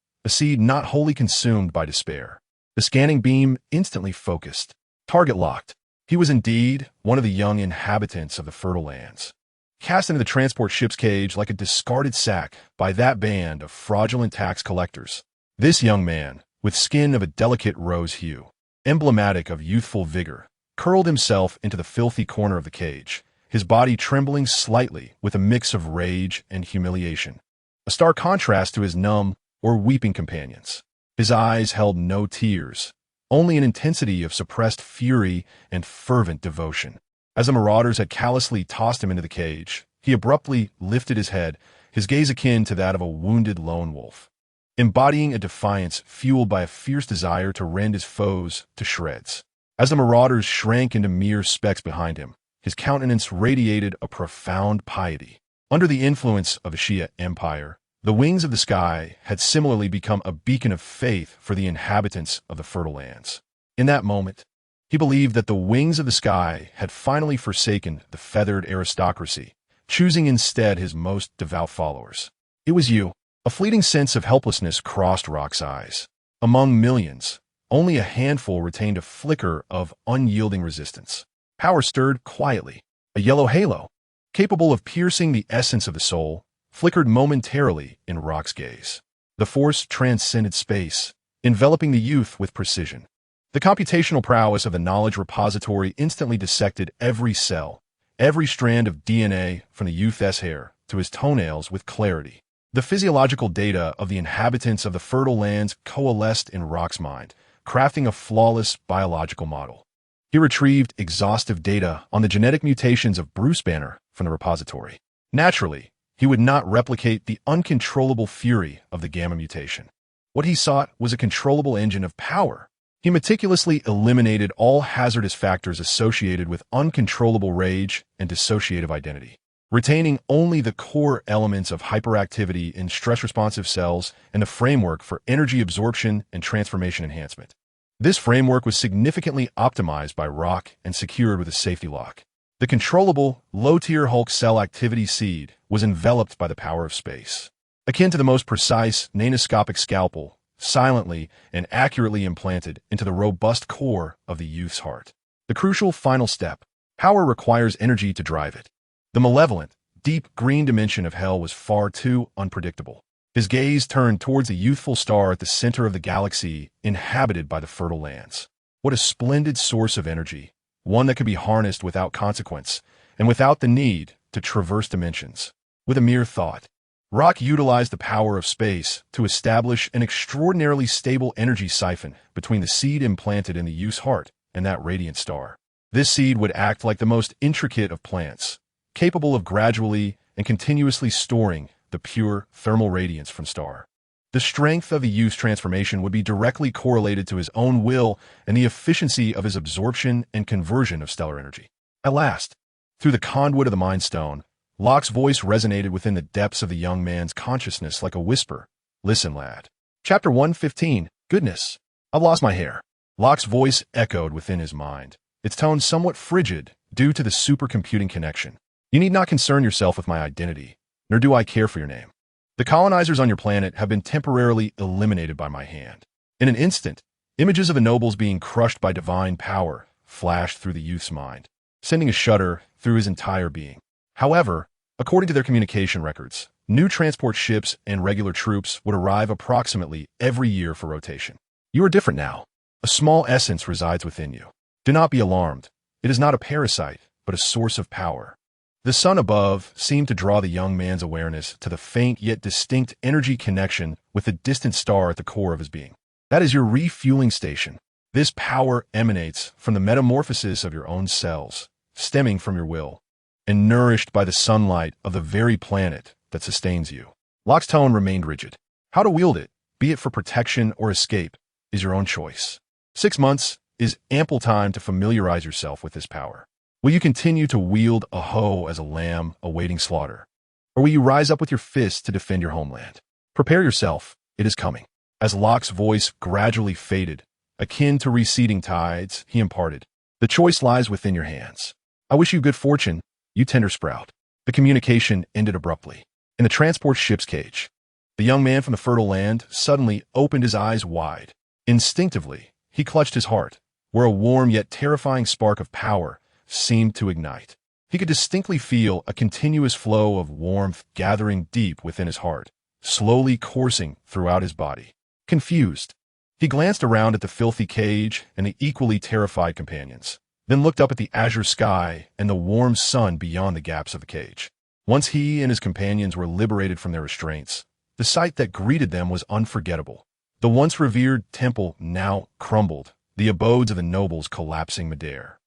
not wholly consumed by despair. The scanning beam instantly focused. Target locked. He was indeed one of the young inhabitants of the fertile lands, cast into the transport ship's cage like a discarded sack by that band of fraudulent tax collectors. This young man, with skin of a delicate rose hue, emblematic of youthful vigor, curled himself into the filthy corner of the cage, his body trembling slightly with a mix of rage and humiliation, a stark contrast to his numb or weeping companions. His eyes held no tears, only an intensity of suppressed fury and fervent devotion. As the marauders had callously tossed him into the cage, he abruptly lifted his head, his gaze akin to that of a wounded lone wolf, embodying a defiance fueled by a fierce desire to rend his foes to shreds. As the marauders shrank into mere specks behind him, his countenance radiated a profound piety. Under the influence of the Shia Empire, the wings of the sky had similarly become a beacon of faith for the inhabitants of the fertile lands. In that moment, he believed that the wings of the sky had finally forsaken the feathered aristocracy, choosing instead his most devout followers. It was you. A fleeting sense of helplessness crossed Rock's eyes. Among millions, only a handful retained a flicker of unyielding resistance. Power stirred quietly. A yellow halo, capable of piercing the essence of the soul, flickered momentarily in Rock's gaze. The force transcended space, enveloping the youth with precision. The computational prowess of the knowledge repository instantly dissected every cell, every strand of DNA from the youth's hair to his toenails with clarity. The physiological data of the inhabitants of the fertile lands coalesced in Rock's mind, crafting a flawless biological model. He retrieved exhaustive data on the genetic mutations of Bruce Banner from the repository. Naturally, he would not replicate the uncontrollable fury of the gamma mutation. What he sought was a controllable engine of power. He meticulously eliminated all hazardous factors associated with uncontrollable rage and dissociative identity, retaining only the core elements of hyperactivity in stress-responsive cells and the framework for energy absorption and transformation enhancement. This framework was significantly optimized by Rock and secured with a safety lock. The controllable, low-tier Hulk cell activity seed was enveloped by the power of space. Akin to the most precise nanoscopic scalpel, silently and accurately implanted into the robust core of the youth's heart. The crucial final step. Power requires energy to drive it. The malevolent, deep green dimension of hell was far too unpredictable. His gaze turned towards a youthful star at the center of the galaxy inhabited by the fertile lands. What a splendid source of energy, one that could be harnessed without consequence and without the need to traverse dimensions. With a mere thought, Rock utilized the power of space to establish an extraordinarily stable energy siphon between the seed implanted in the youth's heart and that radiant star. This seed would act like the most intricate of plants, capable of gradually and continuously storing the pure thermal radiance from star. The strength of the youth's transformation would be directly correlated to his own will and the efficiency of his absorption and conversion of stellar energy. At last, through the conduit of the Mind Stone, Locke's voice resonated within the depths of the young man's consciousness like a whisper. Listen, lad. Chapter 115. Goodness. I've lost my hair. Locke's voice echoed within his mind, its tone somewhat frigid due to the supercomputing connection. You need not concern yourself with my identity, nor do I care for your name. The colonizers on your planet have been temporarily eliminated by my hand. In an instant, images of the nobles being crushed by divine power flashed through the youth's mind, sending a shudder through his entire being. However, according to their communication records, new transport ships and regular troops would arrive approximately every year for rotation. You are different now. A small essence resides within you. Do not be alarmed. It is not a parasite, but a source of power. The sun above seemed to draw the young man's awareness to the faint yet distinct energy connection with the distant star at the core of his being. That is your refueling station. This power emanates from the metamorphosis of your own cells, stemming from your will, and nourished by the sunlight of the very planet that sustains you. Locke's tone remained rigid. How to wield it, be it for protection or escape, is your own choice. 6 months is ample time to familiarize yourself with this power. Will you continue to wield a hoe as a lamb awaiting slaughter? Or will you rise up with your fists to defend your homeland? Prepare yourself, it is coming. As Locke's voice gradually faded, akin to receding tides, he imparted, the choice lies within your hands. I wish you good fortune, you tender sprout. The communication ended abruptly. In the transport ship's cage, the young man from the fertile land suddenly opened his eyes wide. Instinctively, he clutched his heart, where a warm yet terrifying spark of power seemed to ignite. He could distinctly feel a continuous flow of warmth gathering deep within his heart, slowly coursing throughout his body. Confused, he glanced around at the filthy cage and the equally terrified companions, then looked up at the azure sky and the warm sun beyond the gaps of the cage. Once he and his companions were liberated from their restraints, the sight that greeted them was unforgettable. The once revered temple now crumbled, the abodes of the nobles collapsing midair.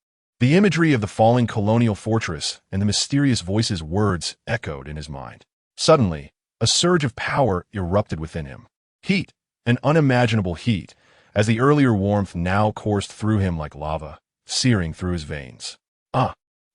The imagery of the falling colonial fortress and the mysterious voices' words echoed in his mind. Suddenly, a surge of power erupted within him. Heat, an unimaginable heat, as the earlier warmth now coursed through him like lava, searing through his veins.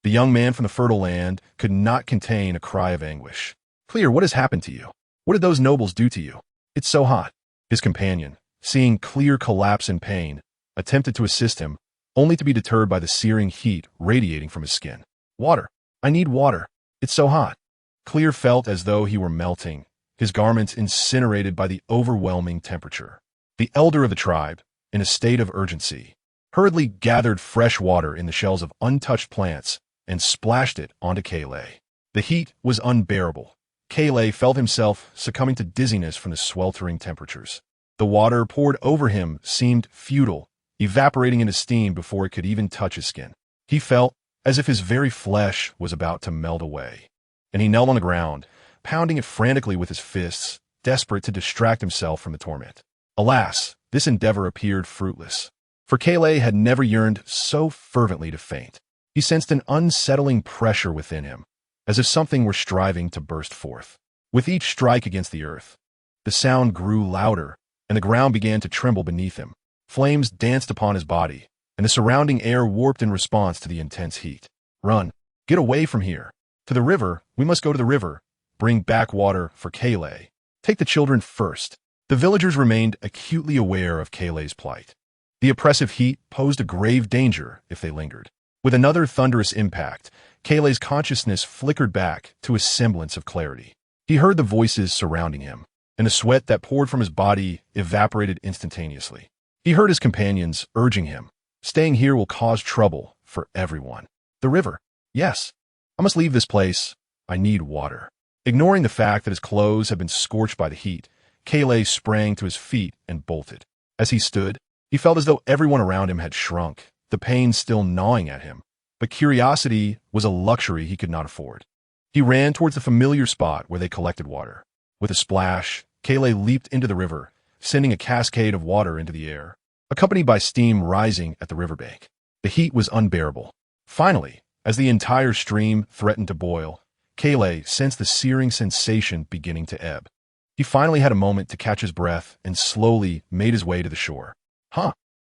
The young man from the fertile land could not contain a cry of anguish. Clear, what has happened to you? What did those nobles do to you? It's so hot. His companion, seeing Clear collapse in pain, attempted to assist him, only to be deterred by the searing heat radiating from his skin. Water. I need water. It's so hot. Clear felt as though he were melting, his garments incinerated by the overwhelming temperature. The elder of the tribe, in a state of urgency, hurriedly gathered fresh water in the shells of untouched plants and splashed it onto Kayleigh. The heat was unbearable. Kayleigh felt himself succumbing to dizziness from the sweltering temperatures. The water poured over him seemed futile, evaporating into steam before it could even touch his skin. He felt as if his very flesh was about to melt away, and he knelt on the ground, pounding it frantically with his fists, desperate to distract himself from the torment. Alas, this endeavor appeared fruitless, for Kayleigh had never yearned so fervently to faint. He sensed an unsettling pressure within him, as if something were striving to burst forth. With each strike against the earth, the sound grew louder, and the ground began to tremble beneath him. Flames danced upon his body, and the surrounding air warped in response to the intense heat. Run! Get away from here! To the river! We must go to the river! Bring back water for Kayleigh. Take the children first. The villagers remained acutely aware of Kayleigh's plight. The oppressive heat posed a grave danger if they lingered. With another thunderous impact, Kayleigh's consciousness flickered back to a semblance of clarity. He heard the voices surrounding him, and the sweat that poured from his body evaporated instantaneously. He heard his companions urging him, staying here will cause trouble for everyone. The river. Yes. I must leave this place. I need water. Ignoring the fact that his clothes had been scorched by the heat, Kayleigh sprang to his feet and bolted. As he stood, he felt as though everyone around him had shrunk, the pain still gnawing at him. But curiosity was a luxury he could not afford. He ran towards the familiar spot where they collected water. With a splash, Kayleigh leaped into the river, sending a cascade of water into the air, accompanied by steam rising at the riverbank. The heat was unbearable. Finally, as the entire stream threatened to boil, Kayleigh sensed the searing sensation beginning to ebb. He finally had a moment to catch his breath and slowly made his way to the shore.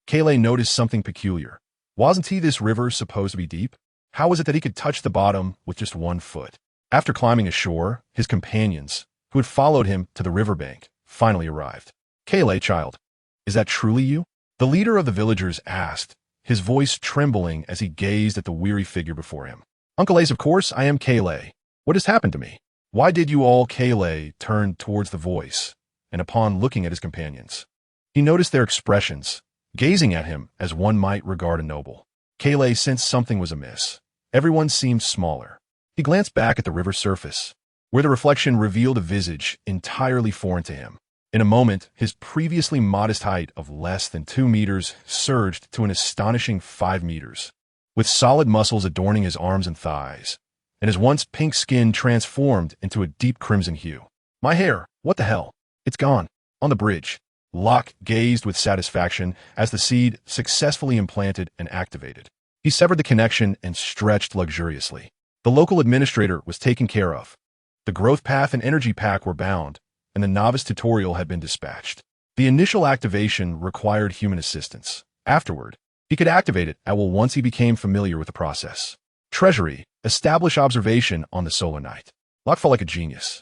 Kayleigh noticed something peculiar. Wasn't this river supposed to be deep? How was it that he could touch the bottom with just 1 foot? After climbing ashore, his companions, who had followed him to the riverbank, finally arrived. Kayleigh, child, is that truly you? The leader of the villagers asked, his voice trembling as he gazed at the weary figure before him. Uncle Ace, of course, I am Kayleigh. What has happened to me? Why did you all? Kayleigh turned towards the voice, and upon looking at his companions, he noticed their expressions, gazing at him as one might regard a noble. Kayleigh sensed something was amiss. Everyone seemed smaller. He glanced back at the river's surface, where the reflection revealed a visage entirely foreign to him. In a moment, his previously modest height of less than 2 meters surged to an astonishing 5 meters, with solid muscles adorning his arms and thighs, and his once pink skin transformed into a deep crimson hue. My hair, what the hell? It's gone. On the bridge, Locke gazed with satisfaction as the seed successfully implanted and activated. He severed the connection and stretched luxuriously. The local administrator was taken care of. The growth path and energy pack were bound, and the novice tutorial had been dispatched. The initial activation required human assistance. Afterward, he could activate it at will once he became familiar with the process. Treasury, establish observation on the solar night. Locke felt like a genius.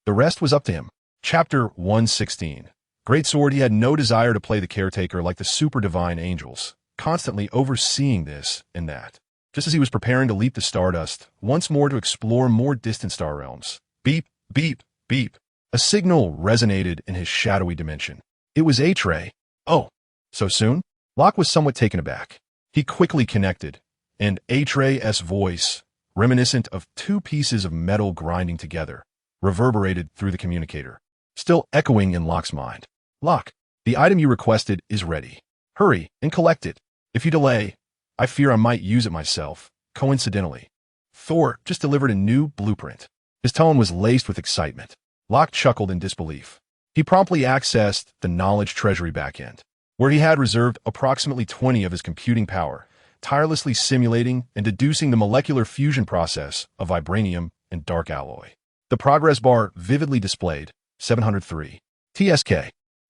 The rest was up to him. Chapter 116. Greatsword. He had no desire to play the caretaker like the super divine angels, constantly overseeing this and that. Just as he was preparing to leap the stardust, once more to explore more distant star realms. Beep, beep, beep. A signal resonated in his shadowy dimension. It was Atre. Oh, so soon? Locke was somewhat taken aback. He quickly connected, and Atre's voice, reminiscent of two pieces of metal grinding together, reverberated through the communicator, still echoing in Locke's mind. Locke, the item you requested is ready. Hurry and collect it. If you delay, I fear I might use it myself, coincidentally. Thor just delivered a new blueprint. His tone was laced with excitement. Locke chuckled in disbelief. He promptly accessed the knowledge treasury backend, where he had reserved approximately 20 of his computing power, tirelessly simulating and deducing the molecular fusion process of vibranium and dark alloy. The progress bar vividly displayed 703. TSK.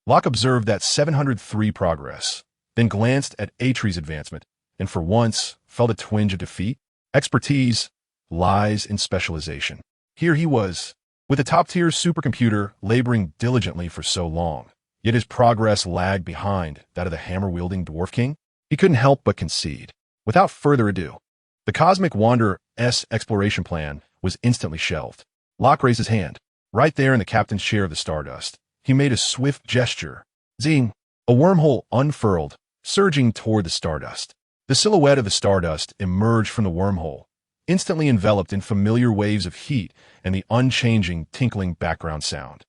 Locke observed that 703 progress, then glanced at Atre's advancement, and for once felt a twinge of defeat. Expertise lies in specialization. Here he was, with a top-tier supercomputer laboring diligently for so long, yet his progress lagged behind that of the hammer-wielding Dwarf King. He couldn't help but concede. Without further ado, the Cosmic Wanderer's exploration plan was instantly shelved. Locke raised his hand. Right there in the captain's chair of the Stardust, he made a swift gesture. Zing! A wormhole unfurled, surging toward the Stardust. The silhouette of the Stardust emerged from the wormhole, instantly enveloped in familiar waves of heat and the unchanging, tinkling background sound.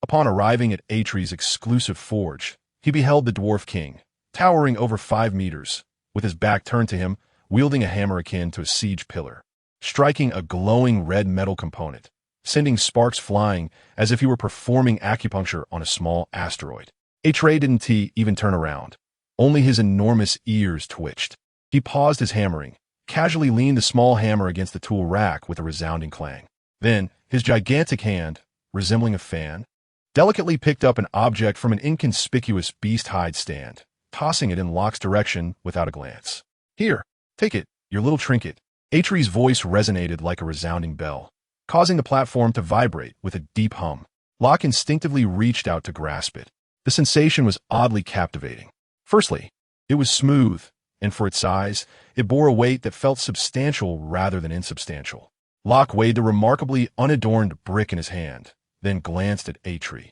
Upon arriving at Atre's exclusive forge, he beheld the Dwarf King, towering over 5 meters, with his back turned to him, wielding a hammer akin to a siege pillar, striking a glowing red metal component, sending sparks flying as if he were performing acupuncture on a small asteroid. Atre didn't even turn around. Only his enormous ears twitched. He paused his hammering, casually leaned the small hammer against the tool rack with a resounding clang. Then, his gigantic hand, resembling a fan, delicately picked up an object from an inconspicuous beast hide stand, tossing it in Locke's direction without a glance. Here, take it, your little trinket. Atre's voice resonated like a resounding bell, causing the platform to vibrate with a deep hum. Locke instinctively reached out to grasp it. The sensation was oddly captivating. Firstly, it was smooth, and for its size, it bore a weight that felt substantial rather than insubstantial. Locke weighed the remarkably unadorned brick in his hand, then glanced at Atre,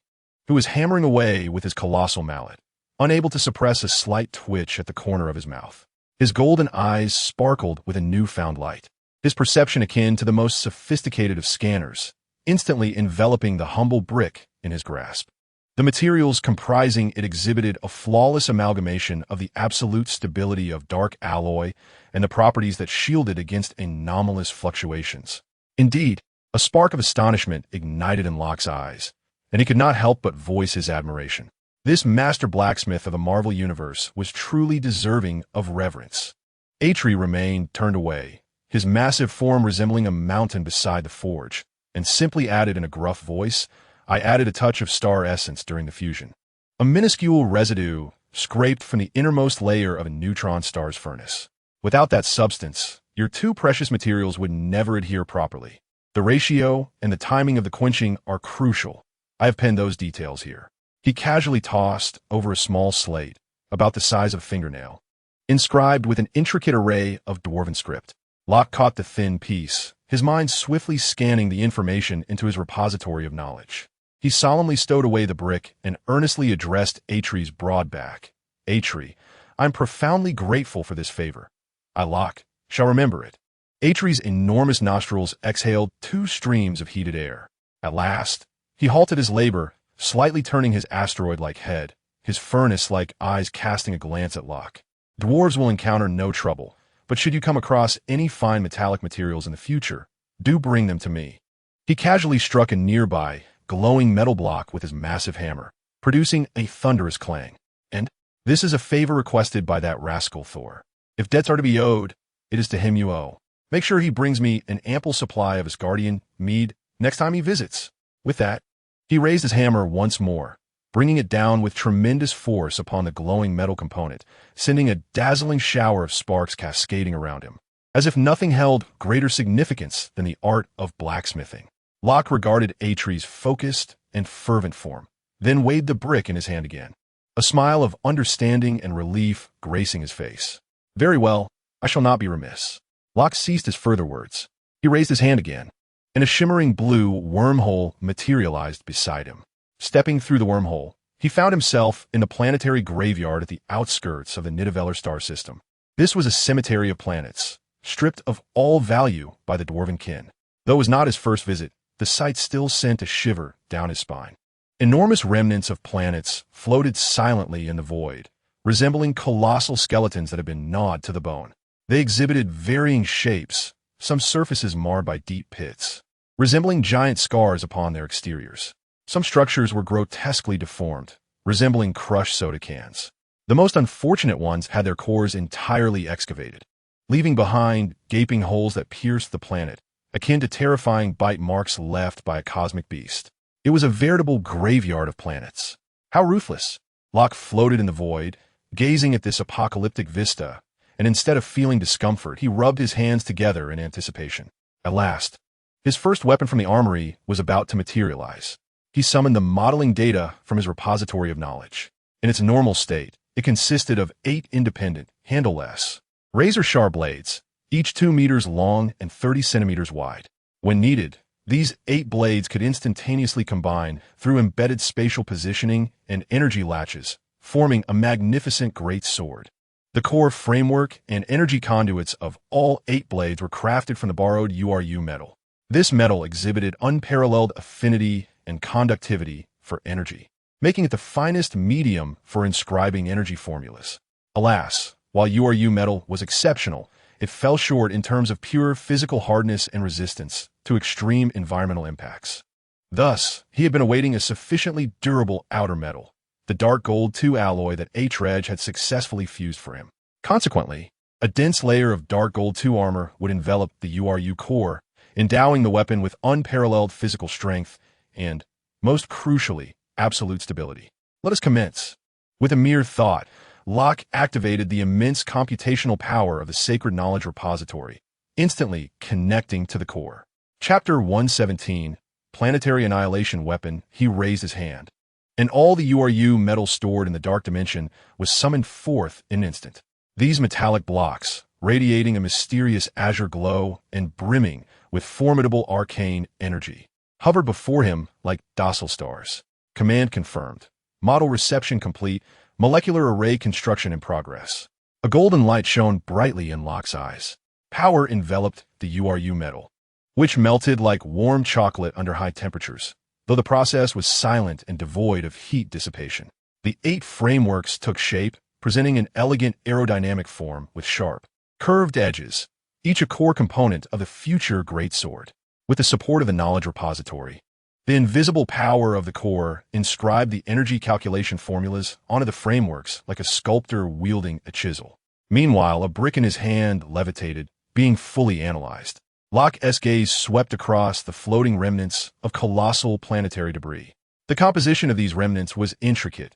who was hammering away with his colossal mallet, unable to suppress a slight twitch at the corner of his mouth. His golden eyes sparkled with a newfound light, his perception akin to the most sophisticated of scanners, instantly enveloping the humble brick in his grasp. The materials comprising it exhibited a flawless amalgamation of the absolute stability of dark alloy and the properties that shielded against anomalous fluctuations. Indeed, a spark of astonishment ignited in Locke's eyes, and he could not help but voice his admiration. This master blacksmith of the Marvel Universe was truly deserving of reverence. Atre remained turned away, his massive form resembling a mountain beside the forge, and simply added in a gruff voice, I added a touch of star essence during the fusion. A minuscule residue scraped from the innermost layer of a neutron star's furnace. Without that substance, your two precious materials would never adhere properly. The ratio and the timing of the quenching are crucial. I have penned those details here. He casually tossed over a small slate, about the size of a fingernail, inscribed with an intricate array of dwarven script. Locke caught the thin piece, his mind swiftly scanning the information into his repository of knowledge. He solemnly stowed away the brick and earnestly addressed Atre's broad back. Atre, I'm profoundly grateful for this favor. I, Locke, shall remember it. Atre's enormous nostrils exhaled 2 streams of heated air. At last, he halted his labor, slightly turning his asteroid-like head, his furnace-like eyes casting a glance at Locke. Dwarves will encounter no trouble, but should you come across any fine metallic materials in the future, do bring them to me. He casually struck a nearby, glowing metal block with his massive hammer, producing a thunderous clang. And this is a favor requested by that rascal Thor. If debts are to be owed, it is to him you owe. Make sure he brings me an ample supply of Asgardian mead next time he visits. With that, he raised his hammer once more, bringing it down with tremendous force upon the glowing metal component, sending a dazzling shower of sparks cascading around him. As if nothing held greater significance than the art of blacksmithing, Locke regarded Atre's focused and fervent form, then weighed the brick in his hand again, a smile of understanding and relief gracing his face. Very well, I shall not be remiss. Locke ceased his further words. He raised his hand again, and a shimmering blue wormhole materialized beside him. Stepping through the wormhole, he found himself in the planetary graveyard at the outskirts of the Nidavellir star system. This was a cemetery of planets, stripped of all value by the dwarven kin. Though it was not his first visit, the sight still sent a shiver down his spine. Enormous remnants of planets floated silently in the void, resembling colossal skeletons that had been gnawed to the bone. They exhibited varying shapes, some surfaces marred by deep pits, resembling giant scars upon their exteriors. Some structures were grotesquely deformed, resembling crushed soda cans. The most unfortunate ones had their cores entirely excavated, leaving behind gaping holes that pierced the planet, akin to terrifying bite marks left by a cosmic beast. It was a veritable graveyard of planets. How ruthless! Locke floated in the void, gazing at this apocalyptic vista, and instead of feeling discomfort, he rubbed his hands together in anticipation. At last, his first weapon from the armory was about to materialize. He summoned the modeling data from his repository of knowledge. In its normal state, it consisted of 8 independent, handle-less, razor-sharp blades, each 2 meters long and 30 centimeters wide. When needed, these 8 blades could instantaneously combine through embedded spatial positioning and energy latches, forming a magnificent great sword. The core framework and energy conduits of all 8 blades were crafted from the borrowed URU metal. This metal exhibited unparalleled affinity and conductivity for energy, making it the finest medium for inscribing energy formulas. Alas, while URU metal was exceptional, it fell short in terms of pure physical hardness and resistance to extreme environmental impacts. Thus, he had been awaiting a sufficiently durable outer metal, the dark gold 2 alloy that Atre had successfully fused for him. Consequently, a dense layer of dark gold 2 armor would envelop the URU core, endowing the weapon with unparalleled physical strength and, most crucially, absolute stability. Let us commence. With a mere thought, Locke activated the immense computational power of the Sacred Knowledge Repository, instantly connecting to the core. Chapter 117, Planetary Annihilation Weapon. He raised his hand, and all the URU metal stored in the dark dimension was summoned forth in an instant. These metallic blocks, radiating a mysterious azure glow and brimming with formidable arcane energy, hovered before him like docile stars. Command confirmed. Model reception complete. Molecular array construction in progress. A golden light shone brightly in Locke's eyes. Power enveloped the URU metal, which melted like warm chocolate under high temperatures, though the process was silent and devoid of heat dissipation. The 8 frameworks took shape, presenting an elegant aerodynamic form with sharp, curved edges, each a core component of the future greatsword. With the support of the knowledge repository, the invisible power of the core inscribed the energy calculation formulas onto the frameworks like a sculptor wielding a chisel. Meanwhile, a brick in his hand levitated, being fully analyzed. Locke's gaze swept across the floating remnants of colossal planetary debris. The composition of these remnants was intricate.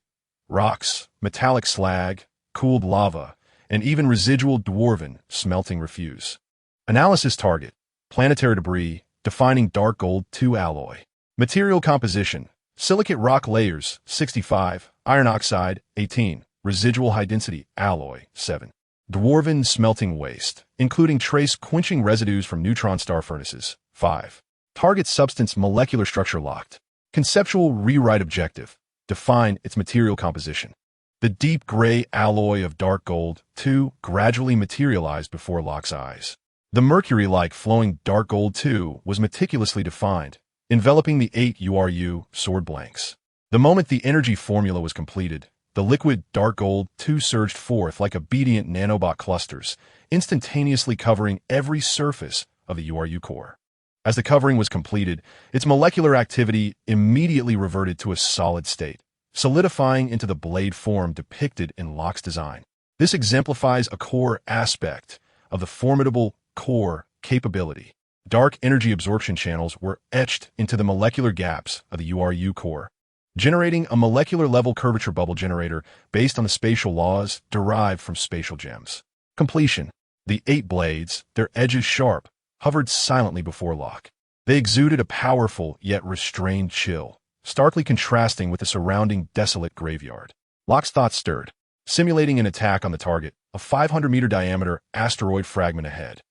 Rocks, metallic slag, cooled lava, and even residual dwarven smelting refuse. Analysis target: planetary debris, defining dark gold 2 alloy. Material composition: silicate rock layers 65, iron oxide 18, residual high density alloy 7. Dwarven smelting waste, including trace quenching residues from neutron star furnaces 5. Target substance molecular structure locked. Conceptual rewrite objective: define its material composition. The deep gray alloy of dark gold, too, gradually materialized before Locke's eyes. The mercury-like flowing dark gold, too, was meticulously defined, enveloping the 8 URU sword blanks. The moment the energy formula was completed, the liquid dark gold, too, surged forth like obedient nanobot clusters, instantaneously covering every surface of the URU core. As the covering was completed, its molecular activity immediately reverted to a solid state, solidifying into the blade form depicted in Locke's design. This exemplifies a core aspect of the formidable core capability. Dark energy absorption channels were etched into the molecular gaps of the URU core, generating a molecular-level curvature bubble generator based on the spatial laws derived from spatial gems. Completion. The 8 blades, their edges sharp, hovered silently before Locke. They exuded a powerful yet restrained chill, starkly contrasting with the surrounding desolate graveyard. Locke's thoughts stirred, simulating an attack on the target, a 500-meter diameter asteroid fragment ahead.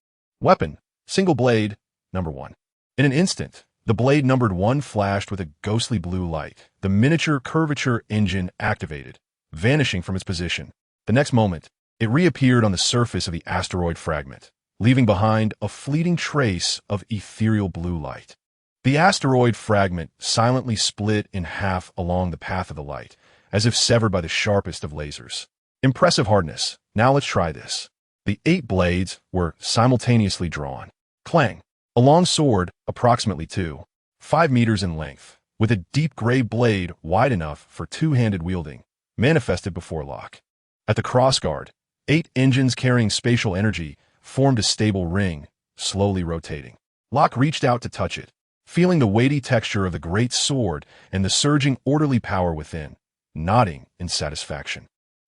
Weapon, single blade, number 1. In an instant, the blade numbered 1 flashed with a ghostly blue light. The miniature curvature engine activated, vanishing from its position. The next moment, it reappeared on the surface of the asteroid fragment, leaving behind a fleeting trace of ethereal blue light. The asteroid fragment silently split in half along the path of the light, as if severed by the sharpest of lasers. Impressive hardness. Now let's try this. The 8 blades were simultaneously drawn. Clang. A long sword, approximately 5 meters in length, with a deep gray blade wide enough for two-handed wielding, manifested before Locke. At the crossguard, 8 engines carrying spatial energy formed a stable ring, slowly rotating. Locke reached out to touch it, feeling the weighty texture of the great sword and the surging orderly power within, nodding in satisfaction.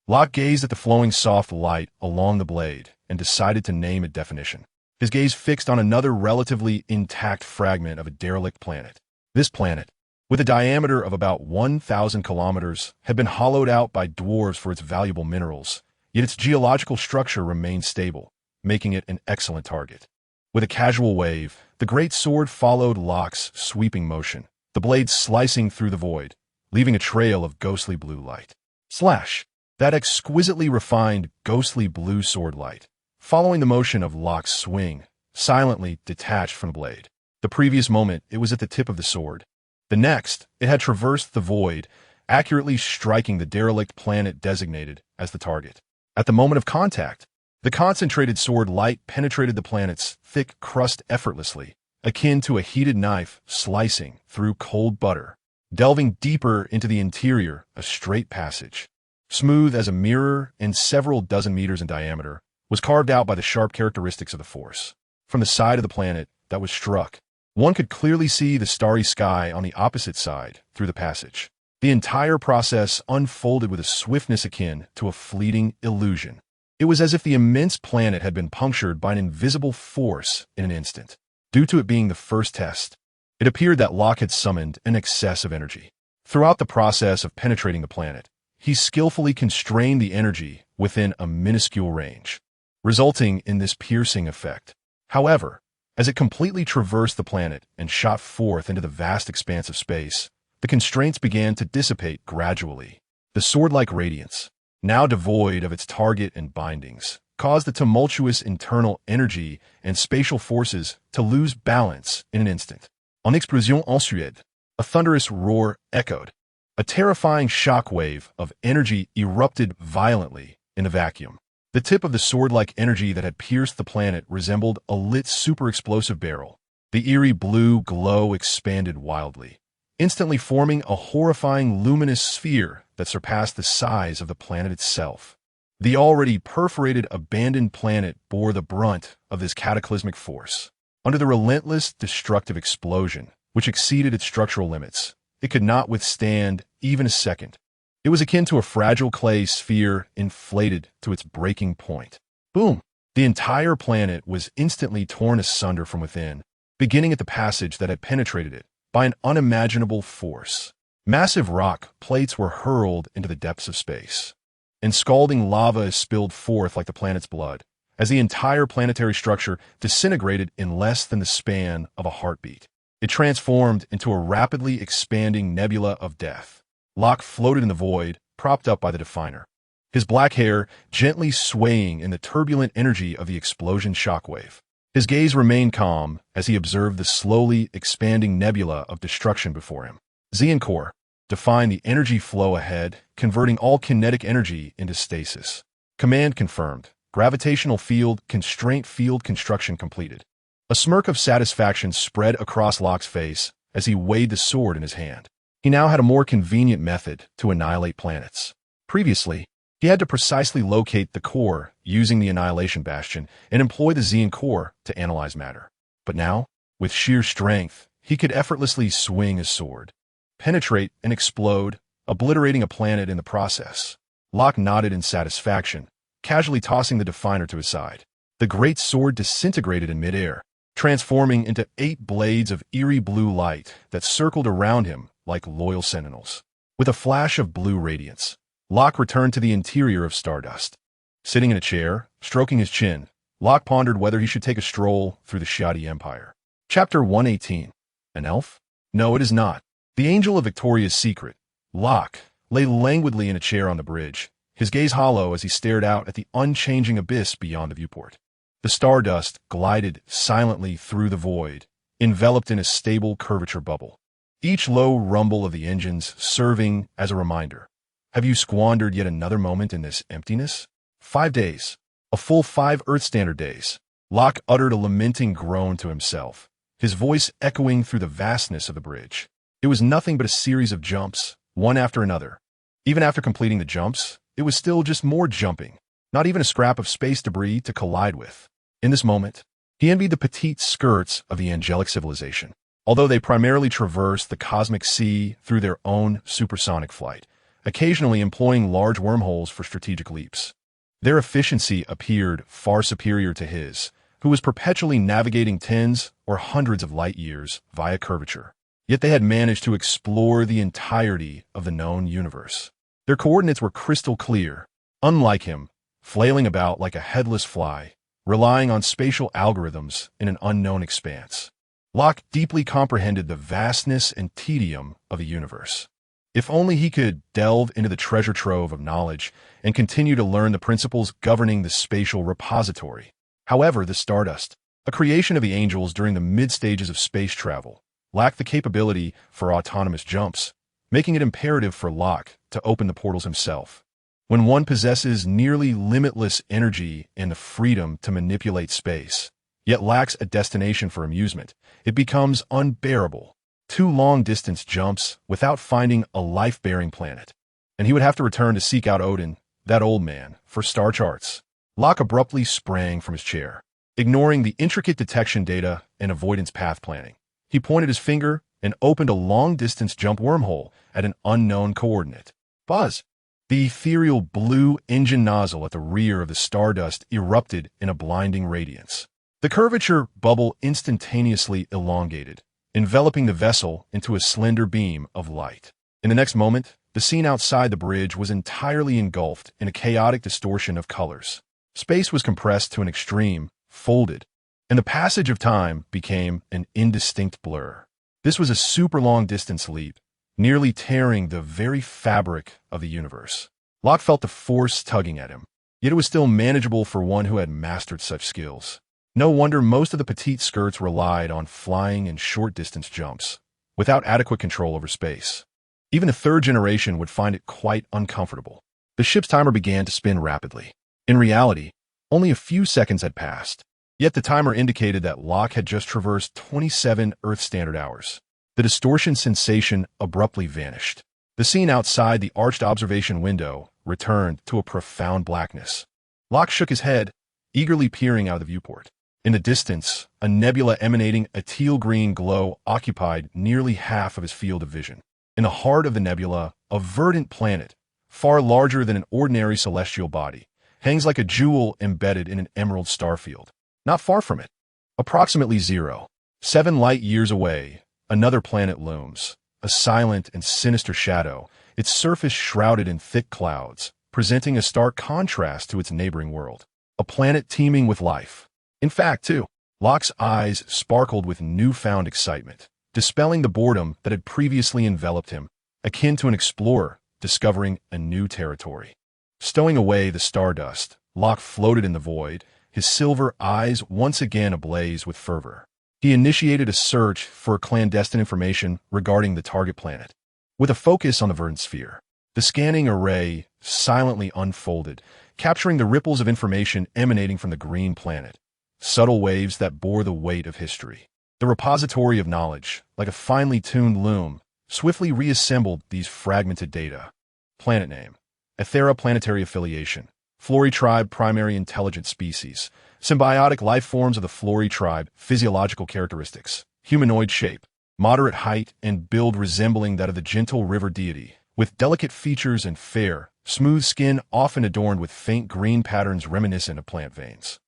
Locke gazed at the flowing soft light along the blade and decided to name a definition. His gaze fixed on another relatively intact fragment of a derelict planet. This planet, with a diameter of about 1,000 kilometers, had been hollowed out by dwarves for its valuable minerals, yet its geological structure remained stable, making it an excellent target. With a casual wave, the great sword followed Locke's sweeping motion, the blade slicing through the void, leaving a trail of ghostly blue light. Slash! That exquisitely refined, ghostly blue sword light, following the motion of Locke's swing, silently detached from the blade. The previous moment, it was at the tip of the sword. The next, it had traversed the void, accurately striking the derelict planet designated as the target. At the moment of contact, the concentrated sword light penetrated the planet's thick crust effortlessly, akin to a heated knife slicing through cold butter. Delving deeper into the interior, a straight passage, smooth as a mirror and several dozen meters in diameter, was carved out by the sharp characteristics of the force. From the side of the planet that was struck, one could clearly see the starry sky on the opposite side through the passage. The entire process unfolded with a swiftness akin to a fleeting illusion. It was as if the immense planet had been punctured by an invisible force in an instant. Due to it being the first test, it appeared that Locke had summoned an excess of energy. Throughout the process of penetrating the planet, he skillfully constrained the energy within a minuscule range, resulting in this piercing effect. However, as it completely traversed the planet and shot forth into the vast expanse of space, the constraints began to dissipate gradually. The sword-like radiance, now devoid of its target and bindings, caused the tumultuous internal energy and spatial forces to lose balance in an instant. En explosion ensuite, a thunderous roar echoed. A terrifying shockwave of energy erupted violently in the vacuum. The tip of the sword-like energy that had pierced the planet resembled a lit super-explosive barrel. The eerie blue glow expanded wildly, instantly forming a horrifying luminous sphere that surpassed the size of the planet itself. The already perforated abandoned planet bore the brunt of this cataclysmic force. Under the relentless, destructive explosion, which exceeded its structural limits, it could not withstand even a second. It was akin to a fragile clay sphere inflated to its breaking point. Boom! The entire planet was instantly torn asunder from within, beginning at the passage that had penetrated it by an unimaginable force. Massive rock plates were hurled into the depths of space, and scalding lava spilled forth like the planet's blood, as the entire planetary structure disintegrated in less than the span of a heartbeat. It transformed into a rapidly expanding nebula of death. Locke floated in the void, propped up by the definer, his black hair gently swaying in the turbulent energy of the explosion's shockwave. His gaze remained calm as he observed the slowly expanding nebula of destruction before him. Xian core defined the energy flow ahead, converting all kinetic energy into stasis. Command confirmed. Gravitational field constraint field construction completed. A smirk of satisfaction spread across Locke's face as he weighed the sword in his hand. He now had a more convenient method to annihilate planets. Previously, he had to precisely locate the core using the annihilation bastion and employ the Xian core to analyze matter. But now, with sheer strength, he could effortlessly swing his sword, penetrate and explode, obliterating a planet in the process. Locke nodded in satisfaction, casually tossing the definer to his side. The great sword disintegrated in midair, transforming into 8 blades of eerie blue light that circled around him like loyal sentinels. With a flash of blue radiance, Locke returned to the interior of Stardust. Sitting in a chair, stroking his chin, Locke pondered whether he should take a stroll through the Shoddy Empire. Chapter 118. An elf? No, it is not. The angel of Victoria's secret, Locke, lay languidly in a chair on the bridge, his gaze hollow as he stared out at the unchanging abyss beyond the viewport. The Stardust glided silently through the void, enveloped in a stable curvature bubble. Each low rumble of the engines serving as a reminder. Have you squandered yet another moment in this emptiness? 5 days. A full 5 Earth Standard days. Locke uttered a lamenting groan to himself, his voice echoing through the vastness of the bridge. It was nothing but a series of jumps, one after another. Even after completing the jumps, it was still just more jumping, not even a scrap of space debris to collide with. In this moment, he envied the petite skirts of the angelic civilization. Although they primarily traversed the cosmic sea through their own supersonic flight, occasionally employing large wormholes for strategic leaps. Their efficiency appeared far superior to his, who was perpetually navigating tens or hundreds of light years via curvature. Yet they had managed to explore the entirety of the known universe. Their coordinates were crystal clear, unlike him, flailing about like a headless fly, relying on spatial algorithms in an unknown expanse. Locke deeply comprehended the vastness and tedium of the universe. If only he could delve into the treasure trove of knowledge and continue to learn the principles governing the spatial repository. However, the Stardust, a creation of the angels during the mid-stages of space travel, lacked the capability for autonomous jumps, making it imperative for Locke to open the portals himself. When one possesses nearly limitless energy and the freedom to manipulate space, yet lacks a destination for amusement, it becomes unbearable. 2 long-distance jumps without finding a life-bearing planet, and he would have to return to seek out Odin, that old man, for star charts. Locke abruptly sprang from his chair, ignoring the intricate detection data and avoidance path planning. He pointed his finger and opened a long-distance jump wormhole at an unknown coordinate. Buzz! The ethereal blue engine nozzle at the rear of the Stardust erupted in a blinding radiance. The curvature bubble instantaneously elongated, enveloping the vessel into a slender beam of light. In the next moment, the scene outside the bridge was entirely engulfed in a chaotic distortion of colors. Space was compressed to an extreme, folded, and the passage of time became an indistinct blur. This was a super long-distance leap, nearly tearing the very fabric of the universe. Locke felt the force tugging at him, yet it was still manageable for one who had mastered such skills. No wonder most of the petite skirts relied on flying and short-distance jumps, without adequate control over space. Even the 3rd generation would find it quite uncomfortable. The ship's timer began to spin rapidly. In reality, only a few seconds had passed, yet the timer indicated that Locke had just traversed 27 Earth Standard hours. The distortion sensation abruptly vanished. The scene outside the arched observation window returned to a profound blackness. Locke shook his head, eagerly peering out of the viewport. In the distance, a nebula emanating a teal-green glow occupied nearly half of his field of vision. In the heart of the nebula, a verdant planet, far larger than an ordinary celestial body, hangs like a jewel embedded in an emerald starfield. Not far from it, approximately 0.7 light years away, another planet looms, a silent and sinister shadow, its surface shrouded in thick clouds, presenting a stark contrast to its neighboring world. A planet teeming with life. In fact, too, Locke's eyes sparkled with newfound excitement, dispelling the boredom that had previously enveloped him, akin to an explorer discovering a new territory. Stowing away the stardust, Locke floated in the void, his silver eyes once again ablaze with fervor. He initiated a search for clandestine information regarding the target planet. With a focus on the verdant sphere, the scanning array silently unfolded, capturing the ripples of information emanating from the green planet, subtle waves that bore the weight of history. The repository of knowledge, like a finely tuned loom, swiftly reassembled these fragmented data. Planet name: Ethera planetary affiliation. Flori tribe primary intelligent species. Symbiotic life forms of the Flori tribe, physiological characteristics. Humanoid shape. Moderate height and build resembling that of the gentle river deity, with delicate features and fair, smooth skin often adorned with faint green patterns reminiscent of plant veins.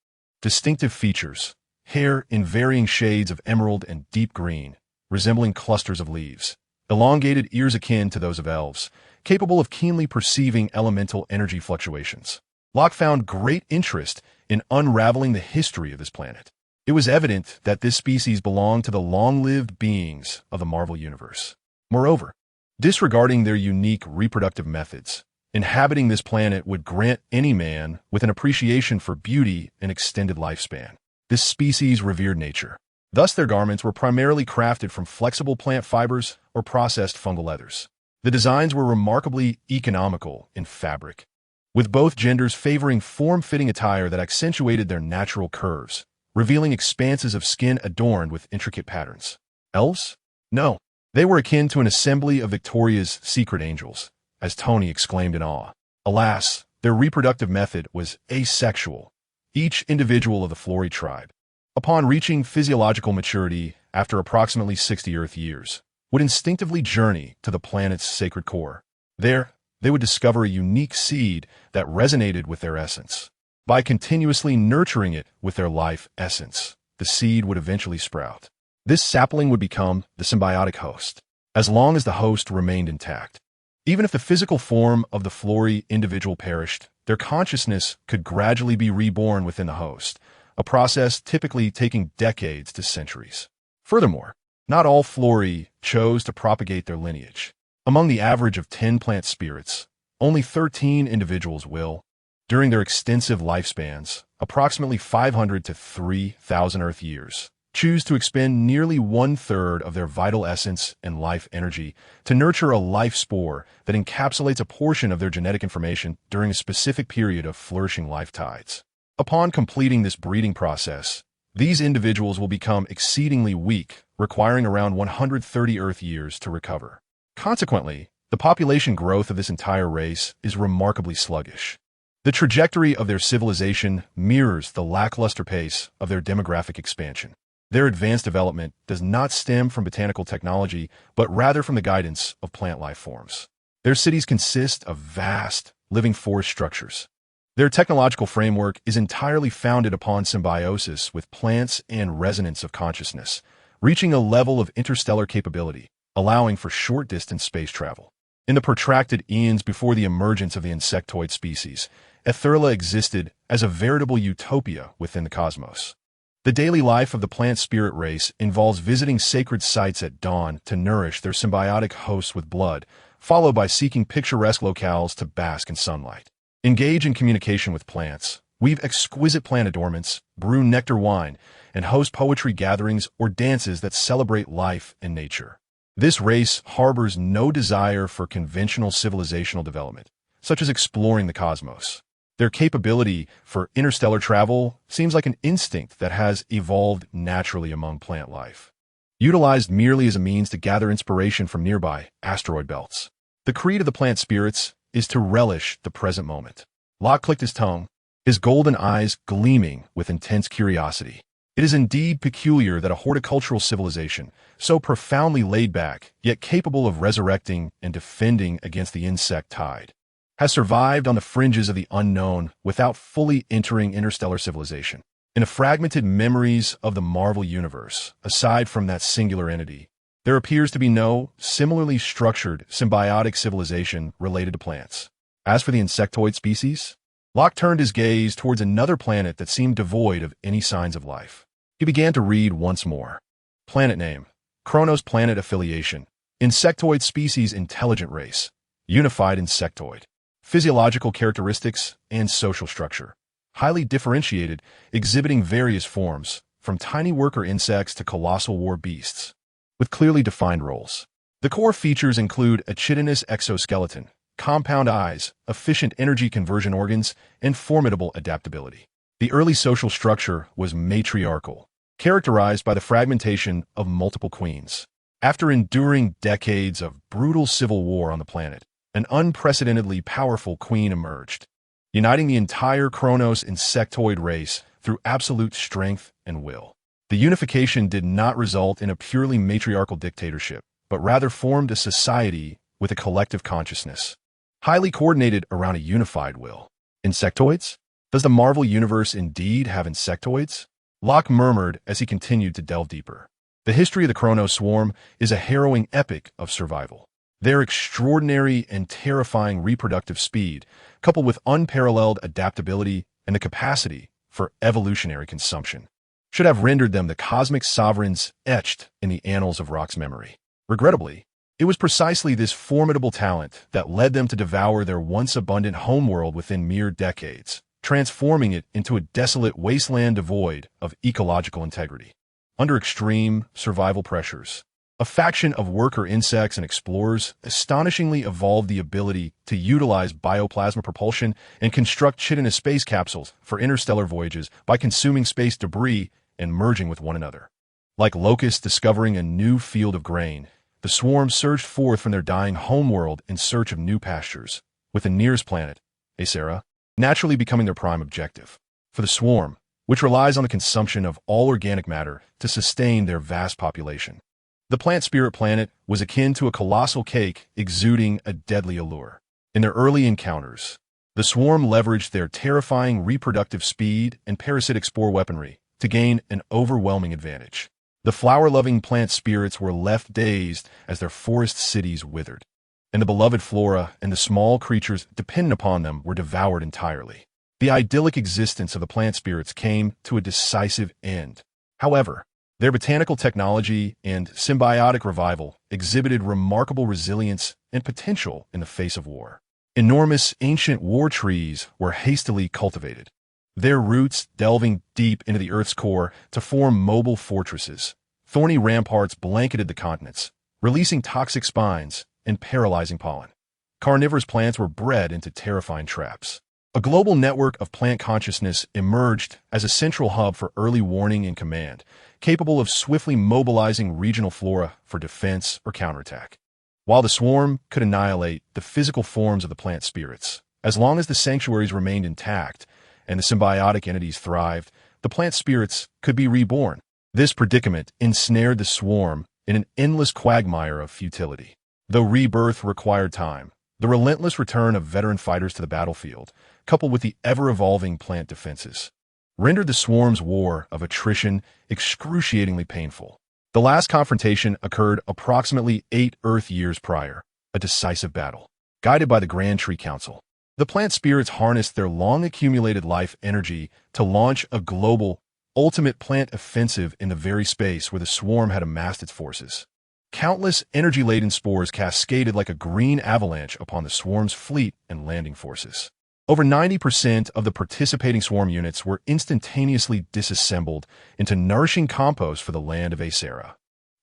Distinctive features: hair in varying shades of emerald and deep green, resembling clusters of leaves. Elongated ears akin to those of elves, capable of keenly perceiving elemental energy fluctuations. Locke found great interest in unraveling the history of this planet. It was evident that this species belonged to the long-lived beings of the Marvel Universe. Moreover, disregarding their unique reproductive methods, inhabiting this planet would grant any man with an appreciation for beauty an extended lifespan. This species revered nature. Thus, their garments were primarily crafted from flexible plant fibers or processed fungal leathers. The designs were remarkably economical in fabric, with both genders favoring form-fitting attire that accentuated their natural curves, revealing expanses of skin adorned with intricate patterns. Elves? No. They were akin to an assembly of Victoria's secret angels, as Tony exclaimed in awe. Alas, their reproductive method was asexual, each individual of the Flori tribe, upon reaching physiological maturity after approximately 60 Earth years, would instinctively journey to the planet's sacred core. There, they would discover a unique seed that resonated with their essence. By continuously nurturing it with their life essence, the seed would eventually sprout. This sapling would become the symbiotic host, as long as the host remained intact. Even if the physical form of the Flori individual perished, their consciousness could gradually be reborn within the host, a process typically taking decades to centuries. Furthermore, not all Flori chose to propagate their lineage. Among the average of 10 plant spirits, only 13 individuals will. During their extensive lifespans, approximately 500 to 3,000 Earth years, choose to expend nearly 1/3 of their vital essence and life energy to nurture a life spore that encapsulates a portion of their genetic information during a specific period of flourishing life tides. Upon completing this breeding process, these individuals will become exceedingly weak, requiring around 130 Earth years to recover. Consequently, the population growth of this entire race is remarkably sluggish. The trajectory of their civilization mirrors the lackluster pace of their demographic expansion. Their advanced development does not stem from botanical technology, but rather from the guidance of plant life forms. Their cities consist of vast, living forest structures. Their technological framework is entirely founded upon symbiosis with plants and resonance of consciousness, reaching a level of interstellar capability, allowing for short-distance space travel. In the protracted eons before the emergence of the insectoid species, Ethera existed as a veritable utopia within the cosmos. The daily life of the plant spirit race involves visiting sacred sites at dawn to nourish their symbiotic hosts with blood, followed by seeking picturesque locales to bask in sunlight. Engage in communication with plants, weave exquisite plant adornments, brew nectar wine, and host poetry gatherings or dances that celebrate life and nature. This race harbors no desire for conventional civilizational development, such as exploring the cosmos. Their capability for interstellar travel seems like an instinct that has evolved naturally among plant life, utilized merely as a means to gather inspiration from nearby asteroid belts. The creed of the plant spirits is to relish the present moment. Locke clicked his tongue, his golden eyes gleaming with intense curiosity. It is indeed peculiar that a horticultural civilization, so profoundly laid back, yet capable of resurrecting and defending against the insect tide, has survived on the fringes of the unknown without fully entering interstellar civilization. In the fragmented memories of the Marvel Universe, aside from that singular entity, there appears to be no similarly structured symbiotic civilization related to plants. As for the insectoid species, Locke turned his gaze towards another planet that seemed devoid of any signs of life. He began to read once more. Planet name: Kronos planet affiliation. Insectoid species intelligent race. Unified insectoid. Physiological characteristics and social structure. Highly differentiated, exhibiting various forms, from tiny worker insects to colossal war beasts, with clearly defined roles. The core features include a chitinous exoskeleton, compound eyes, efficient energy conversion organs, and formidable adaptability. The early social structure was matriarchal, characterized by the fragmentation of multiple queens. After enduring decades of brutal civil war on the planet, an unprecedentedly powerful queen emerged, uniting the entire Kronos insectoid race through absolute strength and will. The unification did not result in a purely matriarchal dictatorship, but rather formed a society with a collective consciousness, highly coordinated around a unified will. Insectoids? Does the Marvel Universe indeed have insectoids? Locke murmured as he continued to delve deeper. The history of the Kronos swarm is a harrowing epic of survival. Their extraordinary and terrifying reproductive speed, coupled with unparalleled adaptability and the capacity for evolutionary consumption, should have rendered them the cosmic sovereigns etched in the annals of Rock's memory. Regrettably, it was precisely this formidable talent that led them to devour their once abundant homeworld within mere decades, transforming it into a desolate wasteland devoid of ecological integrity. Under extreme survival pressures, a faction of worker insects and explorers astonishingly evolved the ability to utilize bioplasma propulsion and construct chitinous space capsules for interstellar voyages by consuming space debris and merging with one another. Like locusts discovering a new field of grain, the swarm surged forth from their dying homeworld in search of new pastures, with the nearest planet, Acera, naturally becoming their prime objective. For the swarm, which relies on the consumption of all organic matter to sustain their vast population, the plant spirit planet was akin to a colossal cake exuding a deadly allure. In their early encounters, the swarm leveraged their terrifying reproductive speed and parasitic spore weaponry to gain an overwhelming advantage. The flower-loving plant spirits were left dazed as their forest cities withered, and the beloved flora and the small creatures dependent upon them were devoured entirely. The idyllic existence of the plant spirits came to a decisive end. However, their botanical technology and symbiotic revival exhibited remarkable resilience and potential in the face of war. Enormous ancient war trees were hastily cultivated, their roots delving deep into the Earth's core to form mobile fortresses. Thorny ramparts blanketed the continents, releasing toxic spines and paralyzing pollen. Carnivorous plants were bred into terrifying traps. A global network of plant consciousness emerged as a central hub for early warning and command, capable of swiftly mobilizing regional flora for defense or counterattack. While the swarm could annihilate the physical forms of the plant spirits, as long as the sanctuaries remained intact and the symbiotic entities thrived, the plant spirits could be reborn. This predicament ensnared the swarm in an endless quagmire of futility. Though rebirth required time, the relentless return of veteran fighters to the battlefield, coupled with the ever-evolving plant defenses, rendered the swarm's war of attrition excruciatingly painful. The last confrontation occurred approximately 8 Earth years prior, a decisive battle. Guided by the Grand Tree Council, the plant spirits harnessed their long-accumulated life energy to launch a global, ultimate plant offensive in the very space where the swarm had amassed its forces. Countless energy-laden spores cascaded like a green avalanche upon the swarm's fleet and landing forces. Over 90% of the participating swarm units were instantaneously disassembled into nourishing compost for the land of Acera.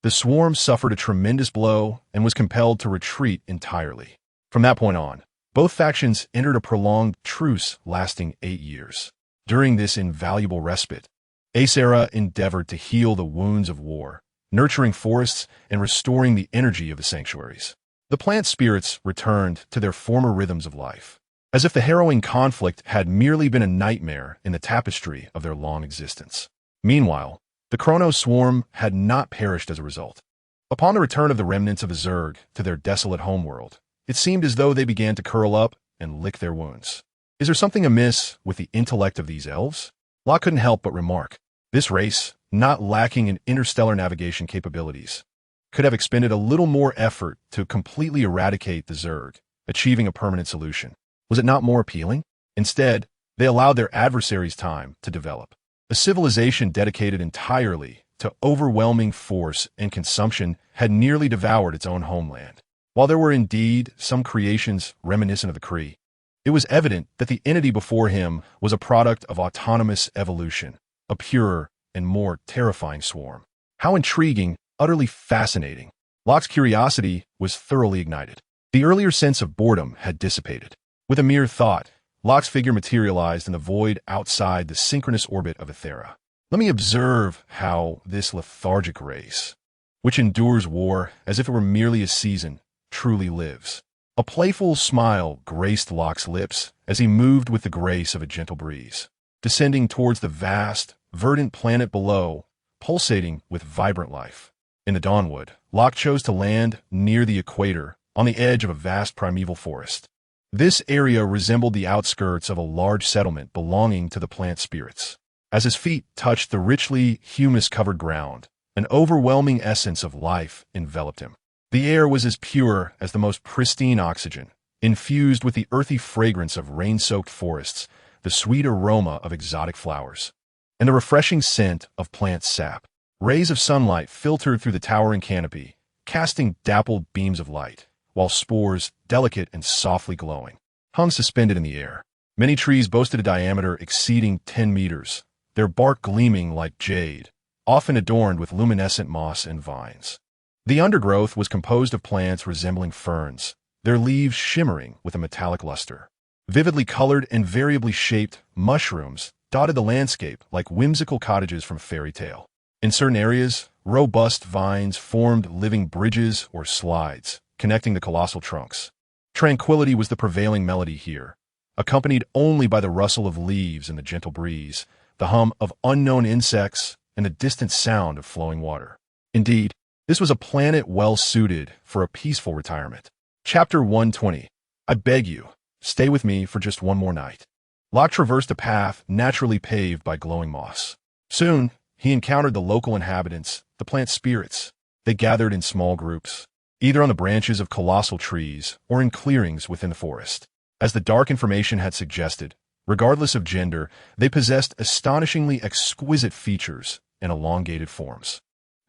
The swarm suffered a tremendous blow and was compelled to retreat entirely. From that point on, both factions entered a prolonged truce lasting 8 years. During this invaluable respite, Acera endeavored to heal the wounds of war, nurturing forests and restoring the energy of the sanctuaries. The plant spirits returned to their former rhythms of life, as if the harrowing conflict had merely been a nightmare in the tapestry of their long existence. Meanwhile, the Kronos swarm had not perished as a result. Upon the return of the remnants of the Zerg to their desolate homeworld, it seemed as though they began to curl up and lick their wounds. Is there something amiss with the intellect of these elves? Locke couldn't help but remark. This race, not lacking in interstellar navigation capabilities, could have expended a little more effort to completely eradicate the Zerg, achieving a permanent solution. Was it not more appealing? Instead, they allowed their adversaries time to develop. A civilization dedicated entirely to overwhelming force and consumption had nearly devoured its own homeland. While there were indeed some creations reminiscent of the Kree, it was evident that the entity before him was a product of autonomous evolution, a purer and more terrifying swarm. How intriguing, utterly fascinating. Locke's curiosity was thoroughly ignited. The earlier sense of boredom had dissipated. With a mere thought, Locke's figure materialized in the void outside the synchronous orbit of Ethera. Let me observe how this lethargic race, which endures war as if it were merely a season, truly lives. A playful smile graced Locke's lips as he moved with the grace of a gentle breeze, descending towards the vast, verdant planet below, pulsating with vibrant life. In the Dawnwood, Locke chose to land near the equator, on the edge of a vast primeval forest. This area resembled the outskirts of a large settlement belonging to the plant spirits. As his feet touched the richly humus-covered ground, an overwhelming essence of life enveloped him. The air was as pure as the most pristine oxygen, infused with the earthy fragrance of rain-soaked forests, the sweet aroma of exotic flowers, and the refreshing scent of plant sap. Rays of sunlight filtered through the towering canopy, casting dappled beams of light, while spores, delicate and softly glowing, hung suspended in the air. Many trees boasted a diameter exceeding 10 meters, their bark gleaming like jade, often adorned with luminescent moss and vines. The undergrowth was composed of plants resembling ferns, their leaves shimmering with a metallic luster. Vividly colored and variably shaped mushrooms dotted the landscape like whimsical cottages from a fairy tale. In certain areas, robust vines formed living bridges or slides, connecting the colossal trunks. Tranquility was the prevailing melody here, accompanied only by the rustle of leaves in the gentle breeze, the hum of unknown insects, and the distant sound of flowing water. Indeed, this was a planet well suited for a peaceful retirement. Chapter 120. I beg you, stay with me for just one more night. Locke traversed a path naturally paved by glowing moss. Soon, he encountered the local inhabitants, the plant spirits. They gathered in small groups, either on the branches of colossal trees or in clearings within the forest. As the dark information had suggested, regardless of gender, they possessed astonishingly exquisite features and elongated forms.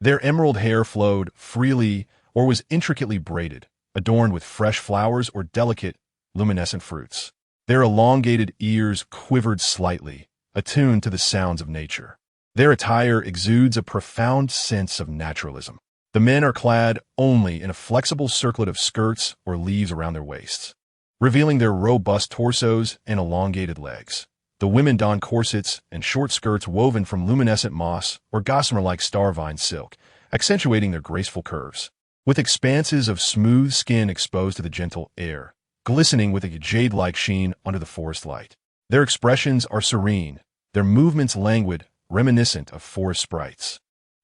Their emerald hair flowed freely or was intricately braided, adorned with fresh flowers or delicate, luminescent fruits. Their elongated ears quivered slightly, attuned to the sounds of nature. Their attire exudes a profound sense of naturalism. The men are clad only in a flexible circlet of skirts or leaves around their waists, revealing their robust torsos and elongated legs. The women don corsets and short skirts woven from luminescent moss or gossamer-like star-vine silk, accentuating their graceful curves. With expanses of smooth skin exposed to the gentle air, glistening with a jade-like sheen under the forest light. Their expressions are serene, their movements languid, reminiscent of forest sprites.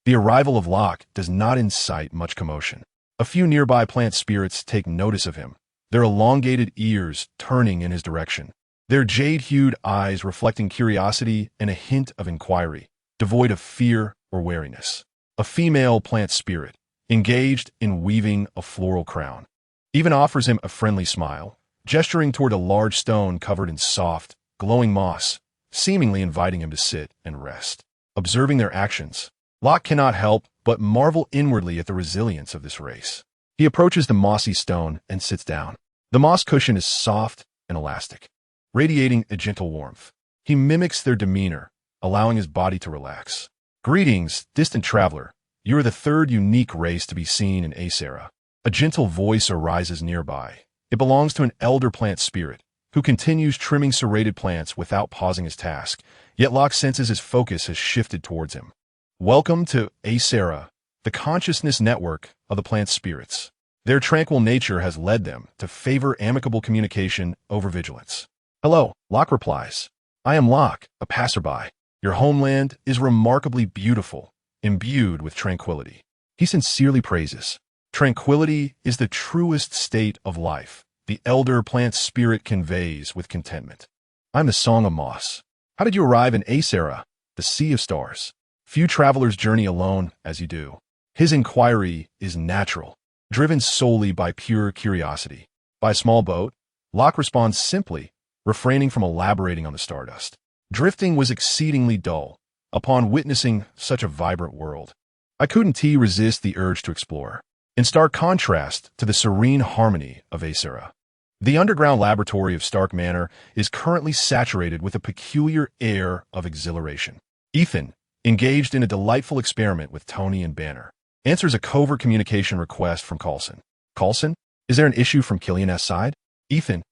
The arrival of Locke does not incite much commotion. A few nearby plant spirits take notice of him, their elongated ears turning in his direction, their jade-hued eyes reflecting curiosity and a hint of inquiry, devoid of fear or wariness. A female plant spirit, engaged in weaving a floral crown, even offers him a friendly smile, gesturing toward a large stone covered in soft, glowing moss, seemingly inviting him to sit and rest. Observing their actions, Locke cannot help but marvel inwardly at the resilience of this race. He approaches the mossy stone and sits down. The moss cushion is soft and elastic, radiating a gentle warmth. He mimics their demeanor, allowing his body to relax. Greetings, distant traveler. You are the third unique race to be seen in Ethera. A gentle voice arises nearby. It belongs to an elder plant spirit, who continues trimming serrated plants without pausing his task, yet Locke senses his focus has shifted towards him. Welcome to Ethera, the consciousness network of the plant spirits. Their tranquil nature has led them to favor amicable communication over vigilance. Hello, Locke replies. I am Locke, a passerby. Your homeland is remarkably beautiful, imbued with tranquility. He sincerely praises. Tranquility is the truest state of life, the elder plant spirit conveys with contentment. I'm the Song of Moss. How did you arrive in Ethera, the Sea of Stars? Few travelers journey alone as you do. His inquiry is natural, driven solely by pure curiosity. By a small boat, Locke responds simply, refraining from elaborating on the stardust. Drifting was exceedingly dull, upon witnessing such a vibrant world. I couldn't resist the urge to explore. in stark contrast to the serene harmony of Aesera. The underground laboratory of Stark Manor is currently saturated with a peculiar air of exhilaration. Ethan, engaged in a delightful experiment with Tony and Banner, answers a covert communication request from Coulson. Coulson, is there an issue from Killian S. side? Ethan,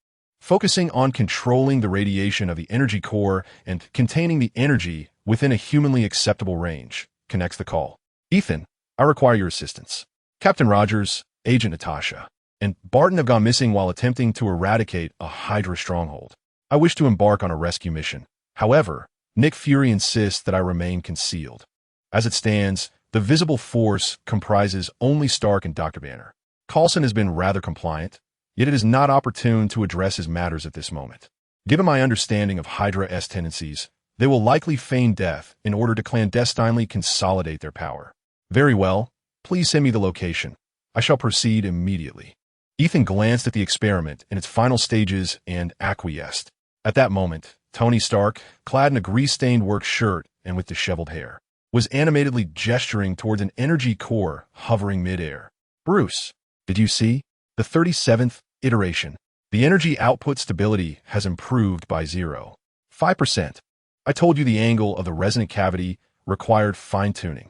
focusing on controlling the radiation of the energy core and containing the energy within a humanly acceptable range, connects the call. Ethan, I require your assistance. Captain Rogers, Agent Natasha, and Barton have gone missing while attempting to eradicate a Hydra stronghold. I wish to embark on a rescue mission. However, Nick Fury insists that I remain concealed. As it stands, the visible force comprises only Stark and Dr. Banner. Coulson has been rather compliant, yet it is not opportune to address his matters at this moment. Given my understanding of Hydra-S tendencies, they will likely feign death in order to clandestinely consolidate their power. Very well, please send me the location. I shall proceed immediately. Ethan glanced at the experiment in its final stages and acquiesced. At that moment, Tony Stark, clad in a grease-stained work shirt and with disheveled hair, was animatedly gesturing towards an energy core hovering mid-air. Bruce, did you see? The 37th iteration. The energy output stability has improved by 0.5%. I told you the angle of the resonant cavity required fine-tuning.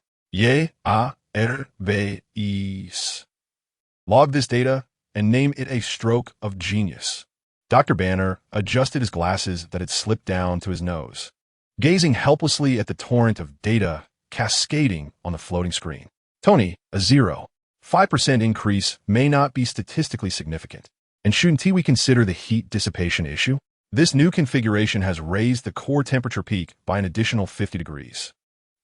Log this data and name it a stroke of genius. Dr. Banner adjusted his glasses that had slipped down to his nose, gazing helplessly at the torrent of data cascading on the floating screen. Tony, a 0.5% increase may not be statistically significant, and shouldn't we consider the heat dissipation issue? This new configuration has raised the core temperature peak by an additional 50 degrees.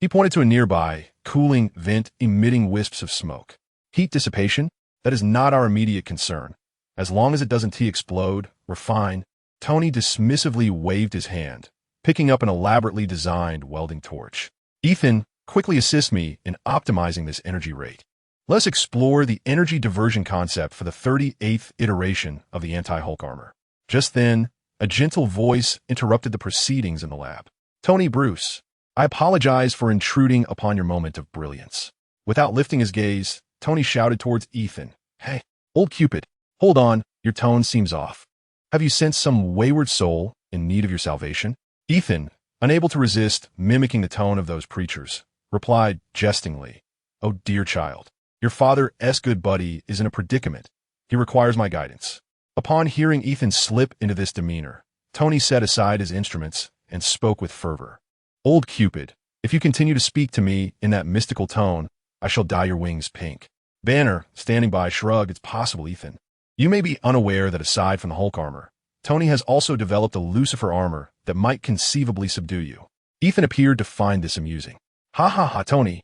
He pointed to a nearby, cooling vent emitting wisps of smoke. Heat dissipation? That is not our immediate concern. As long as it doesn't explode, we're fine. Tony dismissively waved his hand, picking up an elaborately designed welding torch. Ethan, quickly assist me in optimizing this energy rate. Let's explore the energy diversion concept for the 38th iteration of the anti-Hulk armor. Just then, a gentle voice interrupted the proceedings in the lab. Tony Bruce, I apologize for intruding upon your moment of brilliance. Without lifting his gaze, Tony shouted towards Ethan. Hey, old Cupid, hold on, your tone seems off. Have you sensed some wayward soul in need of your salvation? Ethan, unable to resist mimicking the tone of those preachers, replied jestingly, Oh dear child, your father's good buddy is in a predicament. He requires my guidance. Upon hearing Ethan slip into this demeanor, Tony set aside his instruments and spoke with fervor. Old Cupid, if you continue to speak to me in that mystical tone, I shall dye your wings pink. Banner, standing by, shrugged. It's possible, Ethan. You may be unaware that aside from the Hulk armor, Tony has also developed a Lucifer armor that might conceivably subdue you. Ethan appeared to find this amusing. Ha ha ha, Tony.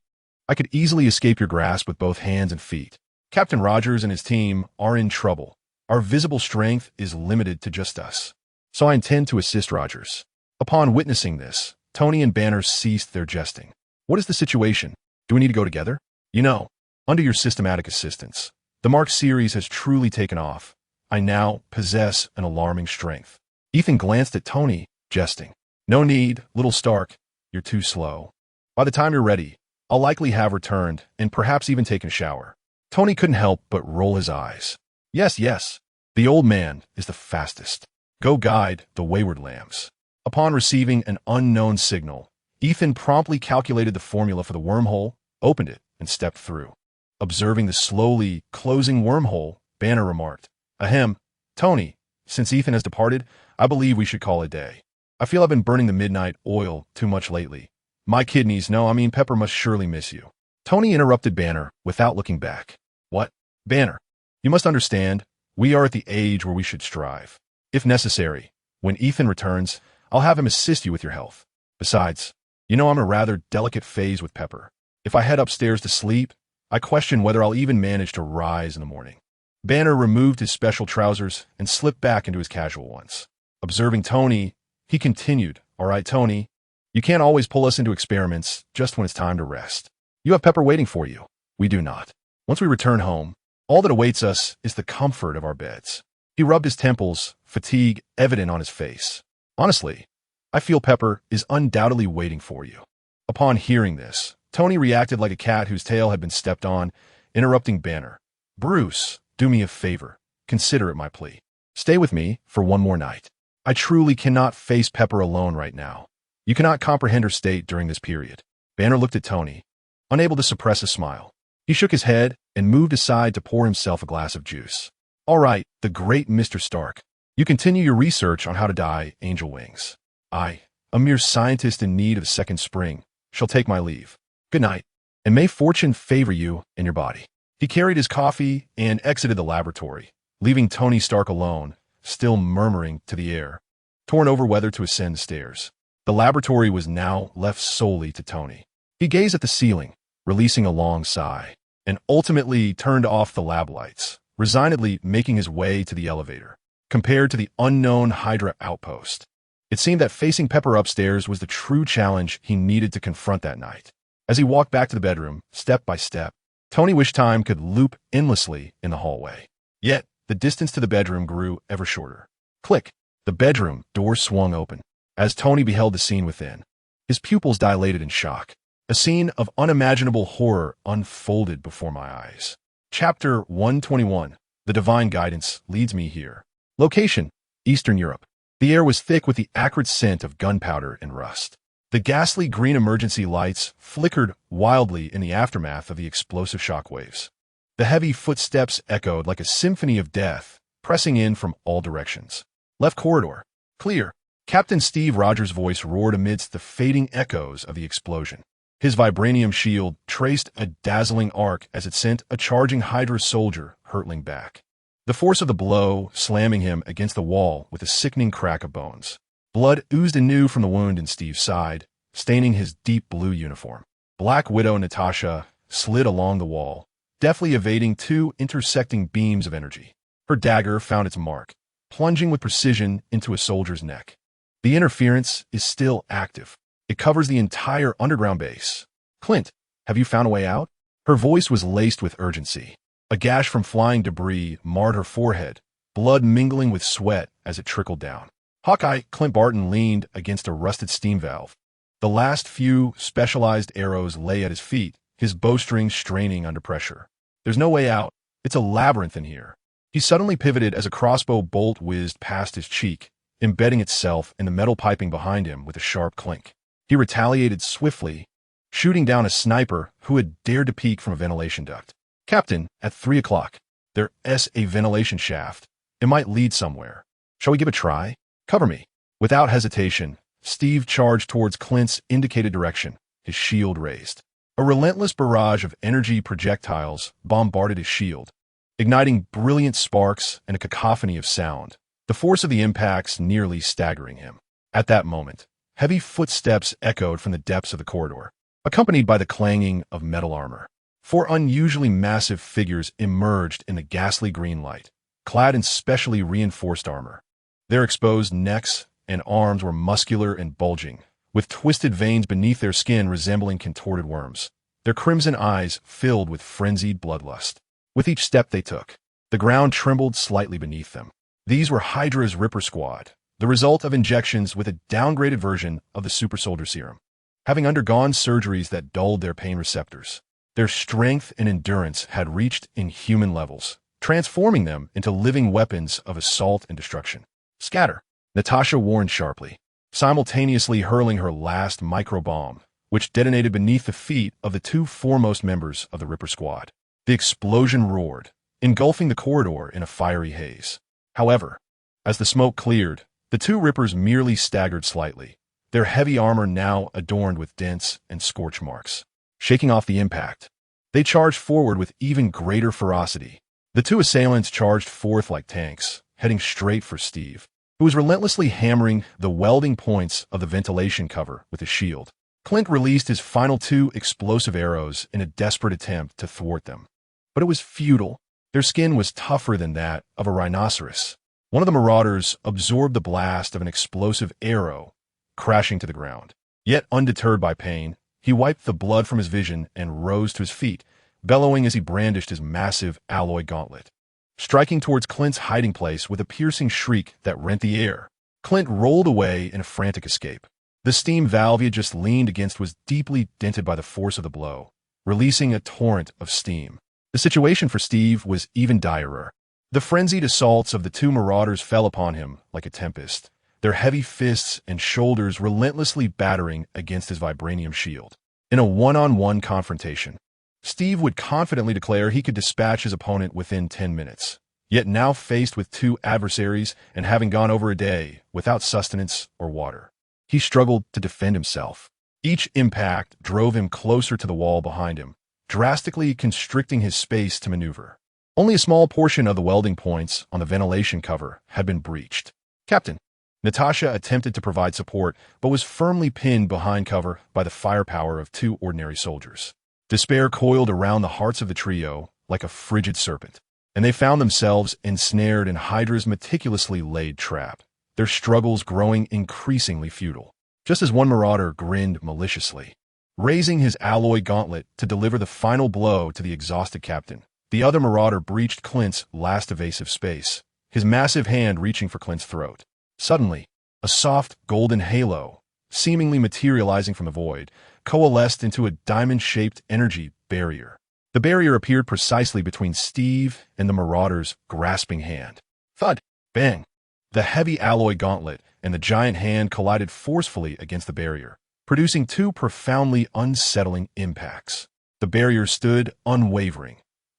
I could easily escape your grasp with both hands and feet. Captain Rogers and his team are in trouble. Our visible strength is limited to just us. So I intend to assist Rogers. Upon witnessing this, Tony and Banner ceased their jesting. What is the situation? Do we need to go together? You know, under your systematic assistance, the Mark series has truly taken off. I now possess an alarming strength. Ethan glanced at Tony, jesting. No need, little Stark. You're too slow. By the time you're ready, I'll likely have returned and perhaps even taken a shower. Tony couldn't help but roll his eyes. Yes, yes, the old man is the fastest. Go guide the wayward lambs. Upon receiving an unknown signal, Ethan promptly calculated the formula for the wormhole, opened it, and stepped through. Observing the slowly closing wormhole, Banner remarked, Ahem, Tony, since Ethan has departed, I believe we should call it a day. I feel I've been burning the midnight oil too much lately. My kidneys, Pepper must surely miss you. Tony interrupted Banner without looking back. What? Banner, you must understand, we are at the age where we should strive. If necessary, when Ethan returns, I'll have him assist you with your health. Besides, I'm in a rather delicate phase with Pepper. If I head upstairs to sleep, I question whether I'll even manage to rise in the morning. Banner removed his special trousers and slipped back into his casual ones. Observing Tony, he continued, All right, Tony, you can't always pull us into experiments just when it's time to rest. You have Pepper waiting for you. We do not. Once we return home, all that awaits us is the comfort of our beds. He rubbed his temples, fatigue evident on his face. Honestly, I feel Pepper is undoubtedly waiting for you. Upon hearing this, Tony reacted like a cat whose tail had been stepped on, interrupting Banner. Bruce, do me a favor. Consider it my plea. Stay with me for one more night. I truly cannot face Pepper alone right now. You cannot comprehend her state during this period. Banner looked at Tony, unable to suppress a smile. He shook his head and moved aside to pour himself a glass of juice. All right, the great Mr. Stark. You continue your research on how to dye angel wings. I, a mere scientist in need of a second spring, shall take my leave. Good night, and may fortune favor you and your body. He carried his coffee and exited the laboratory, leaving Tony Stark alone, still murmuring to the air, torn over whether to ascend the stairs. The laboratory was now left solely to Tony. He gazed at the ceiling, releasing a long sigh, and ultimately turned off the lab lights, resignedly making his way to the elevator. Compared to the unknown Hydra outpost, it seemed that facing Pepper upstairs was the true challenge he needed to confront that night. As he walked back to the bedroom, step by step, Tony wished time could loop endlessly in the hallway. Yet, the distance to the bedroom grew ever shorter. Click! The bedroom door swung open. As Tony beheld the scene within, his pupils dilated in shock. A scene of unimaginable horror unfolded before my eyes. Chapter 121. The Divine Guidance Leads Me Here. Location: Eastern Europe. The air was thick with the acrid scent of gunpowder and rust. The ghastly green emergency lights flickered wildly in the aftermath of the explosive shockwaves. The heavy footsteps echoed like a symphony of death, pressing in from all directions. Left corridor. Clear. Captain Steve Rogers' voice roared amidst the fading echoes of the explosion. His vibranium shield traced a dazzling arc as it sent a charging Hydra soldier hurtling back. The force of the blow slamming him against the wall with a sickening crack of bones. Blood oozed anew from the wound in Steve's side, staining his deep blue uniform. Black Widow Natasha slid along the wall, deftly evading two intersecting beams of energy. Her dagger found its mark, plunging with precision into a soldier's neck. The interference is still active. It covers the entire underground base. Clint, have you found a way out? Her voice was laced with urgency. A gash from flying debris marred her forehead, blood mingling with sweat as it trickled down. Hawkeye, Clint Barton leaned against a rusted steam valve. The last few specialized arrows lay at his feet, his bowstring straining under pressure. There's no way out. It's a labyrinth in here. He suddenly pivoted as a crossbow bolt whizzed past his cheek, embedding itself in the metal piping behind him with a sharp clink. He retaliated swiftly, shooting down a sniper who had dared to peek from a ventilation duct. Captain, at 3 o'clock. There's a ventilation shaft. It might lead somewhere. Shall we give it a try? Cover me. Without hesitation, Steve charged towards Clint's indicated direction, his shield raised. A relentless barrage of energy projectiles bombarded his shield, igniting brilliant sparks and a cacophony of sound, the force of the impacts nearly staggering him. At that moment, heavy footsteps echoed from the depths of the corridor, accompanied by the clanging of metal armor. 4 unusually massive figures emerged in the ghastly green light, clad in specially reinforced armor. Their exposed necks and arms were muscular and bulging, with twisted veins beneath their skin resembling contorted worms, their crimson eyes filled with frenzied bloodlust. With each step they took, the ground trembled slightly beneath them. These were Hydra's Ripper Squad, the result of injections with a downgraded version of the super soldier serum. Having undergone surgeries that dulled their pain receptors, their strength and endurance had reached inhuman levels, transforming them into living weapons of assault and destruction. Scatter! Natasha warned sharply, simultaneously hurling her last microbomb, which detonated beneath the feet of the 2 foremost members of the Ripper Squad. The explosion roared, engulfing the corridor in a fiery haze. However, as the smoke cleared, the 2 Rippers merely staggered slightly, their heavy armor now adorned with dents and scorch marks. Shaking off the impact, they charged forward with even greater ferocity. The 2 assailants charged forth like tanks, heading straight for Steve, who was relentlessly hammering the welding points of the ventilation cover with his shield. Clint released his final 2 explosive arrows in a desperate attempt to thwart them. But it was futile. Their skin was tougher than that of a rhinoceros. One of the marauders absorbed the blast of an explosive arrow, crashing to the ground. Yet undeterred by pain, he wiped the blood from his vision and rose to his feet, bellowing as he brandished his massive alloy gauntlet. Striking towards Clint's hiding place with a piercing shriek that rent the air, Clint rolled away in a frantic escape. The steam valve he had just leaned against was deeply dented by the force of the blow, releasing a torrent of steam. The situation for Steve was even direr. The frenzied assaults of the two marauders fell upon him like a tempest, their heavy fists and shoulders relentlessly battering against his vibranium shield. In a one-on-one confrontation, Steve would confidently declare he could dispatch his opponent within 10 minutes. Yet now faced with two adversaries and having gone over a day without sustenance or water, he struggled to defend himself. Each impact drove him closer to the wall behind him, drastically constricting his space to maneuver. Only a small portion of the welding points on the ventilation cover had been breached. Captain, Natasha attempted to provide support, but was firmly pinned behind cover by the firepower of two ordinary soldiers. Despair coiled around the hearts of the trio like a frigid serpent, and they found themselves ensnared in Hydra's meticulously laid trap, their struggles growing increasingly futile. Just as one marauder grinned maliciously, raising his alloy gauntlet to deliver the final blow to the exhausted captain, the other marauder breached Clint's last evasive space, his massive hand reaching for Clint's throat. Suddenly, a soft golden halo, seemingly materializing from the void, coalesced into a diamond-shaped energy barrier. The barrier appeared precisely between Steve and the marauder's grasping hand. Thud! Bang! The heavy alloy gauntlet and the giant hand collided forcefully against the barrier, producing two profoundly unsettling impacts. The barrier stood unwavering,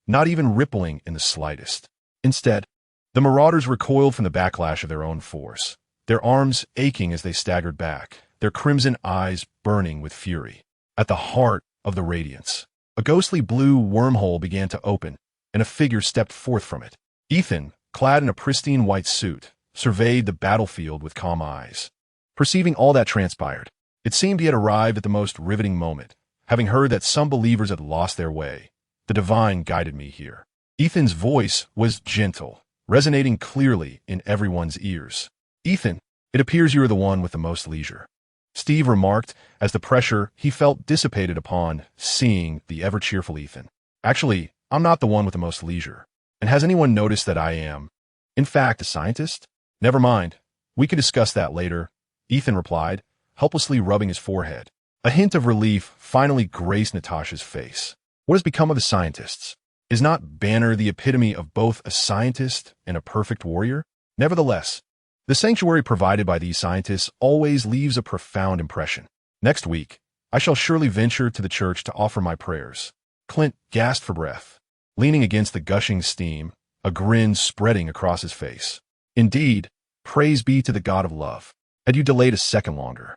not even rippling in the slightest. Instead, the marauders recoiled from the backlash of their own force, their arms aching as they staggered back, their crimson eyes burning with fury. At the heart of the radiance, a ghostly blue wormhole began to open, and a figure stepped forth from it. Ethan, clad in a pristine white suit, surveyed the battlefield with calm eyes. Perceiving all that transpired, it seemed he had arrived at the most riveting moment. Having heard that some believers had lost their way, the divine guided me here. Ethan's voice was gentle, resonating clearly in everyone's ears. Ethan, it appears you are the one with the most leisure, Steve remarked as the pressure he felt dissipated upon seeing the ever-cheerful Ethan. Actually, I'm not the one with the most leisure. And has anyone noticed that I am, in fact, a scientist? Never mind. We can discuss that later, Ethan replied, helplessly rubbing his forehead. A hint of relief finally graced Natasha's face. What has become of the scientists? Is not Banner the epitome of both a scientist and a perfect warrior? Nevertheless, the sanctuary provided by these scientists always leaves a profound impression. Next week, I shall surely venture to the church to offer my prayers. Clint gasped for breath, leaning against the gushing steam, a grin spreading across his face. Indeed, praise be to the God of love. Had you delayed a second longer,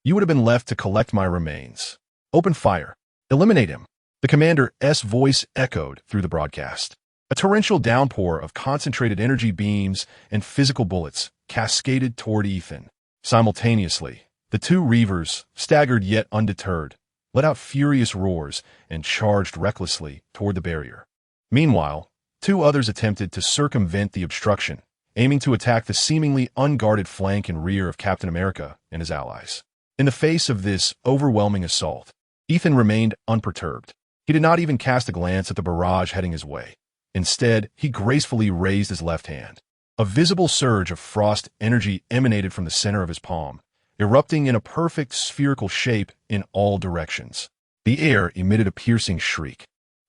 you would have been left to collect my remains. Open fire. Eliminate him. The commander's voice echoed through the broadcast. A torrential downpour of concentrated energy beams and physical bullets cascaded toward Ethan. Simultaneously, the two reavers, staggered yet undeterred, let out furious roars and charged recklessly toward the barrier. Meanwhile, two others attempted to circumvent the obstruction, aiming to attack the seemingly unguarded flank and rear of Captain America and his allies. In the face of this overwhelming assault, Ethan remained unperturbed. He did not even cast a glance at the barrage heading his way. Instead, he gracefully raised his left hand. A visible surge of frost energy emanated from the center of his palm, erupting in a perfect spherical shape in all directions. The air emitted a piercing shriek,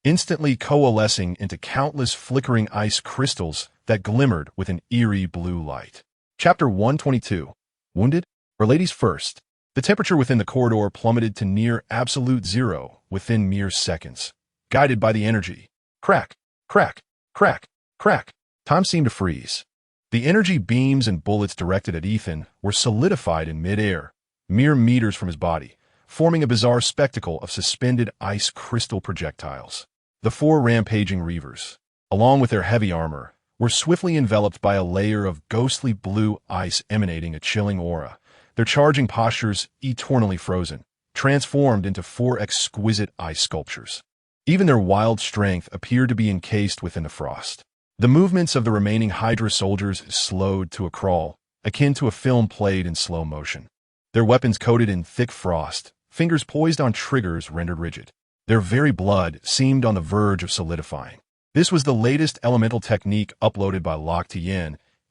instantly coalescing into countless flickering ice crystals that glimmered with an eerie blue light. Chapter 122. Wounded? Or ladies first. The temperature within the corridor plummeted to near absolute zero within mere seconds, guided by the energy. Crack, crack, crack, crack. Time seemed to freeze. The energy beams and bullets directed at Ethan were solidified in midair, mere meters from his body, forming a bizarre spectacle of suspended ice crystal projectiles. The four rampaging reavers, along with their heavy armor, were swiftly enveloped by a layer of ghostly blue ice emanating a chilling aura, their charging postures eternally frozen, transformed into four exquisite ice sculptures. Even their wild strength appeared to be encased within the frost. The movements of the remaining Hydra soldiers slowed to a crawl, akin to a film played in slow motion. Their weapons coated in thick frost, fingers poised on triggers rendered rigid. Their very blood seemed on the verge of solidifying. This was the latest elemental technique uploaded by Locke,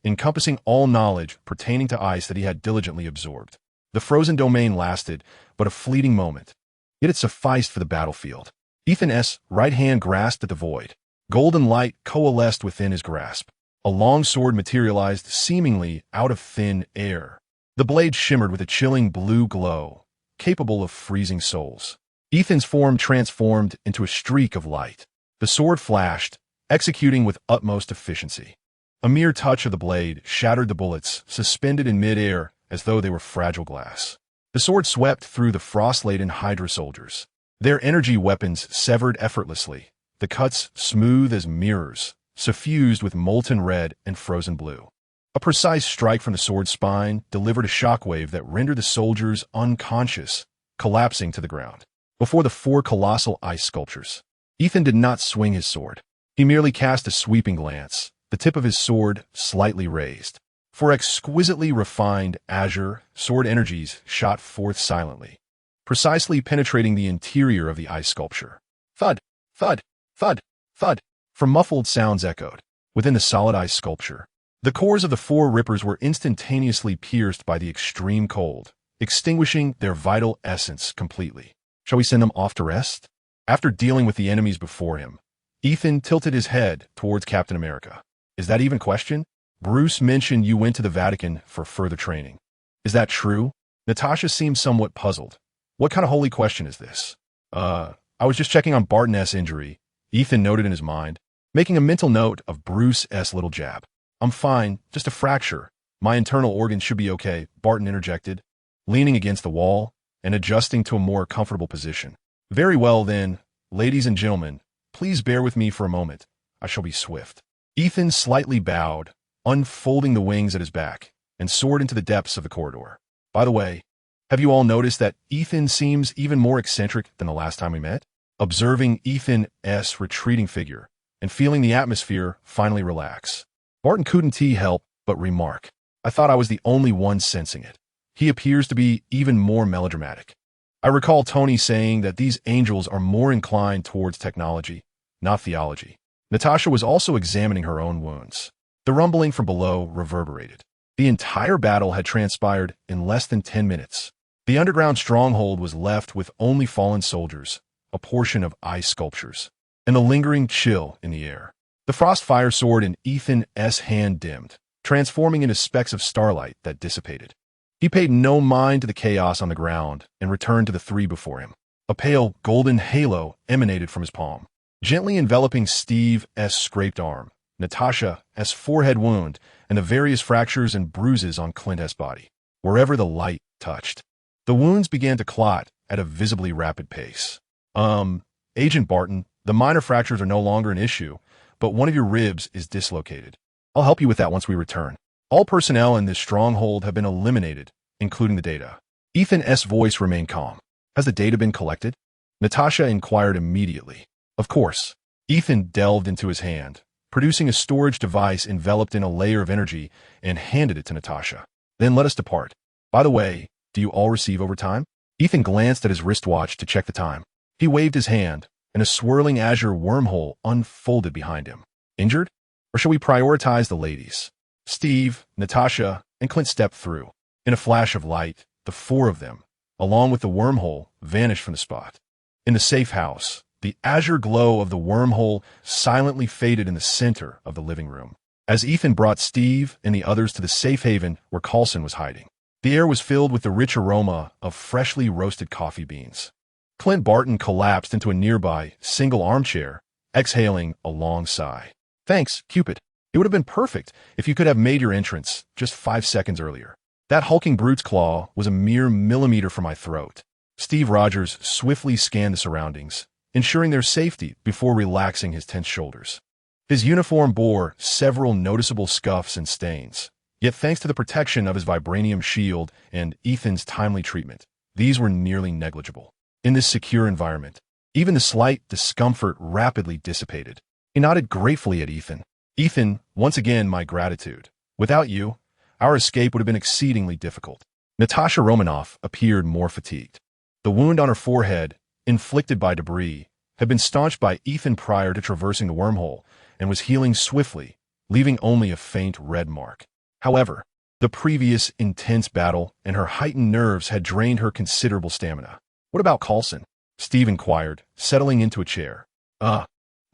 encompassing all knowledge pertaining to ice that he had diligently absorbed. The frozen domain lasted but a fleeting moment, yet it sufficed for the battlefield. Ethan's right hand grasped at the void, Golden light coalesced within his grasp. A long sword materialized seemingly out of thin air. The blade shimmered with a chilling blue glow, capable of freezing souls. Ethan's form transformed into a streak of light. The sword flashed, executing with utmost efficiency. A mere touch of the blade shattered the bullets, suspended in mid-air as though they were fragile glass. The sword swept through the frost-laden Hydra soldiers. Their energy weapons severed effortlessly, the cuts smooth as mirrors, suffused with molten red and frozen blue. A precise strike from the sword's spine delivered a shockwave that rendered the soldiers unconscious, collapsing to the ground. Before the four colossal ice sculptures, Ethan did not swing his sword. He merely cast a sweeping glance, the tip of his sword slightly raised. For exquisitely refined azure, sword energies shot forth silently, precisely penetrating the interior of the ice sculpture. Thud, thud, thud, thud, for muffled sounds echoed within the solid ice sculpture. The cores of the four rippers were instantaneously pierced by the extreme cold, extinguishing their vital essence completely. Shall we send them off to rest? After dealing with the enemies before him, Ethan tilted his head towards Captain America. Is that even question? Bruce mentioned you went to the Vatican for further training. Is that true? Natasha seemed somewhat puzzled. What kind of holy question is this? I was just checking on Barton S. injury, Ethan noted in his mind, making a mental note of Bruce S. little jab. I'm fine, just a fracture. My internal organs should be okay, Barton interjected, leaning against the wall and adjusting to a more comfortable position. Very well then, ladies and gentlemen, please bear with me for a moment. I shall be swift. Ethan slightly bowed, unfolding the wings at his back, and soared into the depths of the corridor. By the way, have you all noticed that Ethan seems even more eccentric than the last time we met? Observing Ethan's retreating figure and feeling the atmosphere finally relax, Barton couldn't help but remark, I thought I was the only one sensing it. He appears to be even more melodramatic. I recall Tony saying that these angels are more inclined towards technology, not theology. Natasha was also examining her own wounds. The rumbling from below reverberated. The entire battle had transpired in less than 10 minutes. The underground stronghold was left with only fallen soldiers, a portion of ice sculptures, and the lingering chill in the air. The frost fire sword in Ethan's hand dimmed, transforming into specks of starlight that dissipated. He paid no mind to the chaos on the ground and returned to the three before him. A pale, golden halo emanated from his palm, gently enveloping Steve's scraped arm, Natasha's forehead wound, and the various fractures and bruises on Clint's body. Wherever the light touched, the wounds began to clot at a visibly rapid pace. Agent Barton, the minor fractures are no longer an issue, but one of your ribs is dislocated. I'll help you with that once we return. All personnel in this stronghold have been eliminated, including the data. Ethan's voice remained calm. Has the data been collected? Natasha inquired immediately. Of course. Ethan delved into his hand, producing a storage device enveloped in a layer of energy, and handed it to Natasha. Then let us depart. By the way, do you all receive overtime? Ethan glanced at his wristwatch to check the time. He waved his hand, and a swirling azure wormhole unfolded behind him. Injured? Or shall we prioritize the ladies? Steve, Natasha, and Clint stepped through. In a flash of light, the four of them, along with the wormhole, vanished from the spot. In the safe house, the azure glow of the wormhole silently faded in the center of the living room. As Ethan brought Steve and the others to the safe haven where Coulson was hiding, the air was filled with the rich aroma of freshly roasted coffee beans. Clint Barton collapsed into a nearby single armchair, exhaling a long sigh. Thanks, Cupid. It would have been perfect if you could have made your entrance just 5 seconds earlier. That hulking brute's claw was a mere millimeter from my throat. Steve Rogers swiftly scanned the surroundings, ensuring their safety before relaxing his tense shoulders. His uniform bore several noticeable scuffs and stains, yet thanks to the protection of his vibranium shield and Ethan's timely treatment, these were nearly negligible. In this secure environment, even the slight discomfort rapidly dissipated. He nodded gratefully at Ethan. Ethan, once again, my gratitude. Without you, our escape would have been exceedingly difficult. Natasha Romanoff appeared more fatigued. The wound on her forehead, inflicted by debris, had been staunched by Ethan prior to traversing the wormhole and was healing swiftly, leaving only a faint red mark. However, the previous intense battle and her heightened nerves had drained her considerable stamina. What about Coulson? Steve inquired, settling into a chair.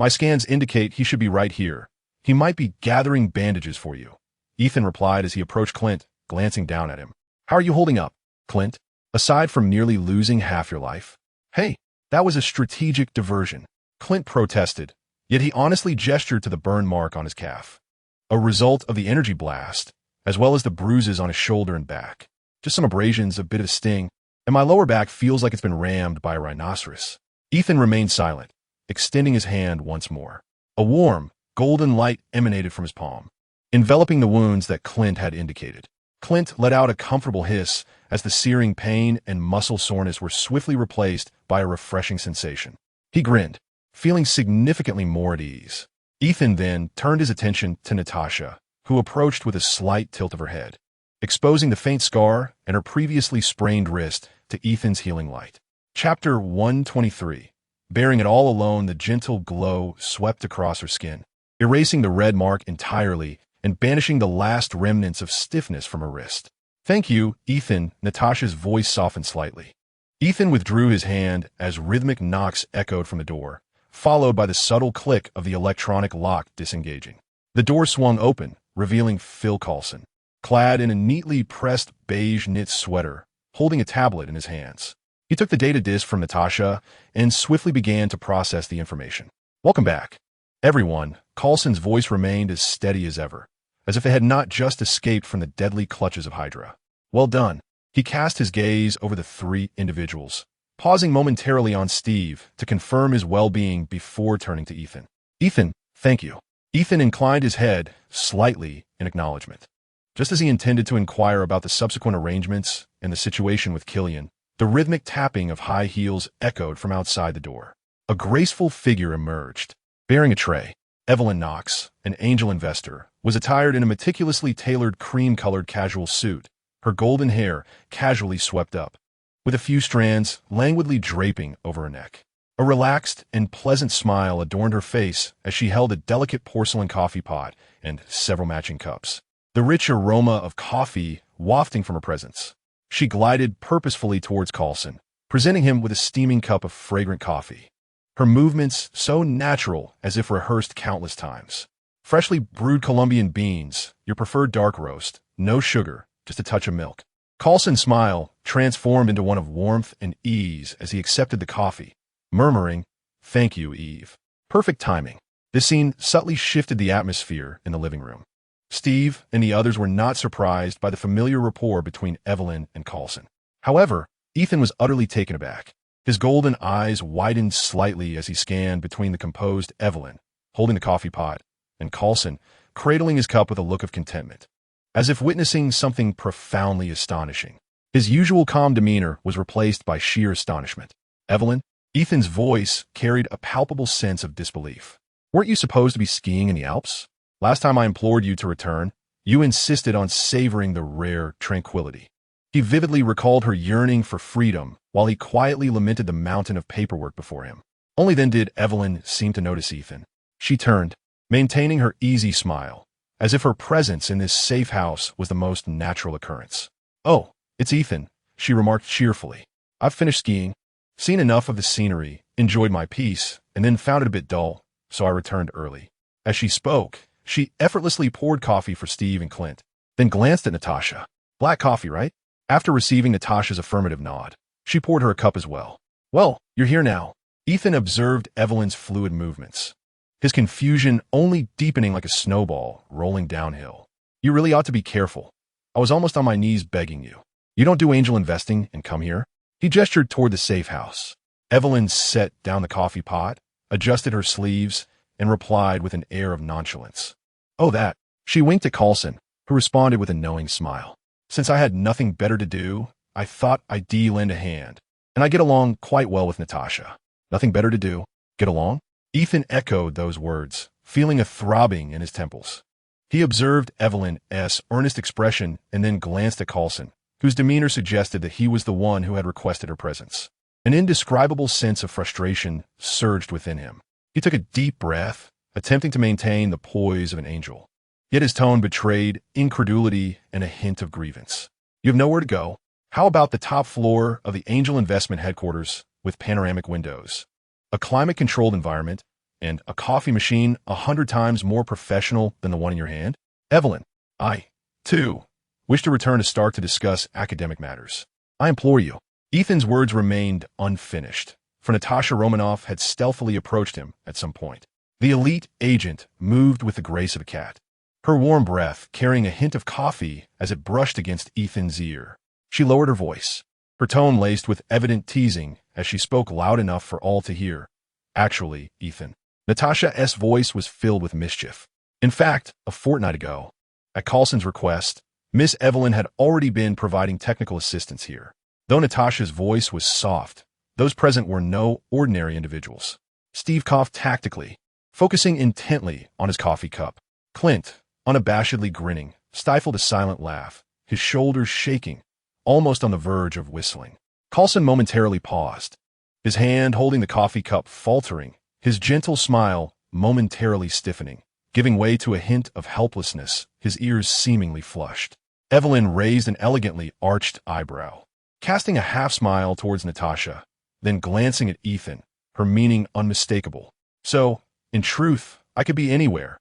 My scans indicate he should be right here. He might be gathering bandages for you. Ethan replied as he approached Clint, glancing down at him. How are you holding up, Clint? Aside from nearly losing half your life? Hey, that was a strategic diversion. Clint protested, yet he honestly gestured to the burn mark on his calf. A result of the energy blast, as well as the bruises on his shoulder and back. Just some abrasions, a bit of sting, and my lower back feels like it's been rammed by a rhinoceros. Ethan remained silent, extending his hand once more. A warm, golden light emanated from his palm, enveloping the wounds that Clint had indicated. Clint let out a comfortable hiss as the searing pain and muscle soreness were swiftly replaced by a refreshing sensation. He grinned, feeling significantly more at ease. Ethan then turned his attention to Natasha, who approached with a slight tilt of her head, exposing the faint scar and her previously sprained wrist to Ethan's healing light. Chapter 123. Bearing it all alone, the gentle glow swept across her skin, erasing the red mark entirely and banishing the last remnants of stiffness from her wrist. Thank you, Ethan. Natasha's voice softened slightly. Ethan withdrew his hand as rhythmic knocks echoed from the door, followed by the subtle click of the electronic lock disengaging. The door swung open, revealing Phil Coulson, clad in a neatly pressed beige knit sweater, holding a tablet in his hands. He took the data disk from Natasha and swiftly began to process the information. Welcome back, everyone. Coulson's voice remained as steady as ever, as if it had not just escaped from the deadly clutches of Hydra. Well done. He cast his gaze over the three individuals, pausing momentarily on Steve to confirm his well-being before turning to Ethan. Ethan, thank you. Ethan inclined his head slightly in acknowledgement. Just as he intended to inquire about the subsequent arrangements and the situation with Killian, the rhythmic tapping of high heels echoed from outside the door. A graceful figure emerged, bearing a tray. Evelyn Knox, an angel investor, was attired in a meticulously tailored cream-colored casual suit, her golden hair casually swept up, with a few strands languidly draping over her neck. A relaxed and pleasant smile adorned her face as she held a delicate porcelain coffee pot and several matching cups, the rich aroma of coffee wafting from her presence. She glided purposefully towards Coulson, presenting him with a steaming cup of fragrant coffee, her movements so natural as if rehearsed countless times. Freshly brewed Colombian beans, your preferred dark roast, no sugar, just a touch of milk. Coulson's smile transformed into one of warmth and ease as he accepted the coffee, murmuring, "Thank you, Eve." Perfect timing. This scene subtly shifted the atmosphere in the living room. Steve and the others were not surprised by the familiar rapport between Evelyn and Coulson. However, Ethan was utterly taken aback. His golden eyes widened slightly as he scanned between the composed Evelyn, holding the coffee pot, and Coulson, cradling his cup with a look of contentment, as if witnessing something profoundly astonishing. His usual calm demeanor was replaced by sheer astonishment. Evelyn? Ethan's voice carried a palpable sense of disbelief. Weren't you supposed to be skiing in the Alps? Last time I implored you to return, you insisted on savoring the rare tranquility. He vividly recalled her yearning for freedom while he quietly lamented the mountain of paperwork before him. Only then did Evelyn seem to notice Ethan. She turned, maintaining her easy smile, as if her presence in this safe house was the most natural occurrence. "Oh, it's Ethan," she remarked cheerfully. "I've finished skiing, seen enough of the scenery, enjoyed my piece, and then found it a bit dull, so I returned early." As she spoke, she effortlessly poured coffee for Steve and Clint, then glanced at Natasha. "Black coffee, right?" After receiving Natasha's affirmative nod, she poured her a cup as well. "Well, you're here now." Ethan observed Evelyn's fluid movements, his confusion only deepening like a snowball rolling downhill. "You really ought to be careful. I was almost on my knees begging you. You don't do angel investing and come here?" He gestured toward the safe house. Evelyn set down the coffee pot, adjusted her sleeves, and replied with an air of nonchalance. "Oh, that." She winked at Coulson, who responded with a knowing smile. "Since I had nothing better to do, I thought I'd lend a hand, and I get along quite well with Natasha." Nothing better to do? Get along? Ethan echoed those words, feeling a throbbing in his temples. He observed Evelyn's earnest expression and then glanced at Coulson, whose demeanor suggested that he was the one who had requested her presence. An indescribable sense of frustration surged within him. He took a deep breath, attempting to maintain the poise of an angel. Yet his tone betrayed incredulity and a hint of grievance. "You have nowhere to go. How about the top floor of the Angel Investment headquarters with panoramic windows? A climate-controlled environment, And a coffee machine 100 times more professional than the one in your hand? Evelyn, I, too, wish to return to Stark to discuss academic matters. I implore you. Ethan's words remained unfinished, for Natasha Romanoff had stealthily approached him at some point. The elite agent moved with the grace of a cat, her warm breath carrying a hint of coffee as it brushed against Ethan's ear. She lowered her voice, her tone laced with evident teasing as she spoke loud enough for all to hear. Actually, Ethan. Natasha's voice was filled with mischief. In fact, a fortnight ago, at Coulson's request, Miss Evelyn had already been providing technical assistance here. Though Natasha's voice was soft, those present were no ordinary individuals. Steve coughed tactically, focusing intently on his coffee cup. Clint, unabashedly grinning, stifled a silent laugh, his shoulders shaking, almost on the verge of whistling. Coulson momentarily paused, his hand holding the coffee cup faltering, his gentle smile momentarily stiffening, giving way to a hint of helplessness, his ears seemingly flushed. Evelyn raised an elegantly arched eyebrow, casting a half-smile towards Natasha, then glancing at Ethan, her meaning unmistakable. So, in truth, I could be anywhere.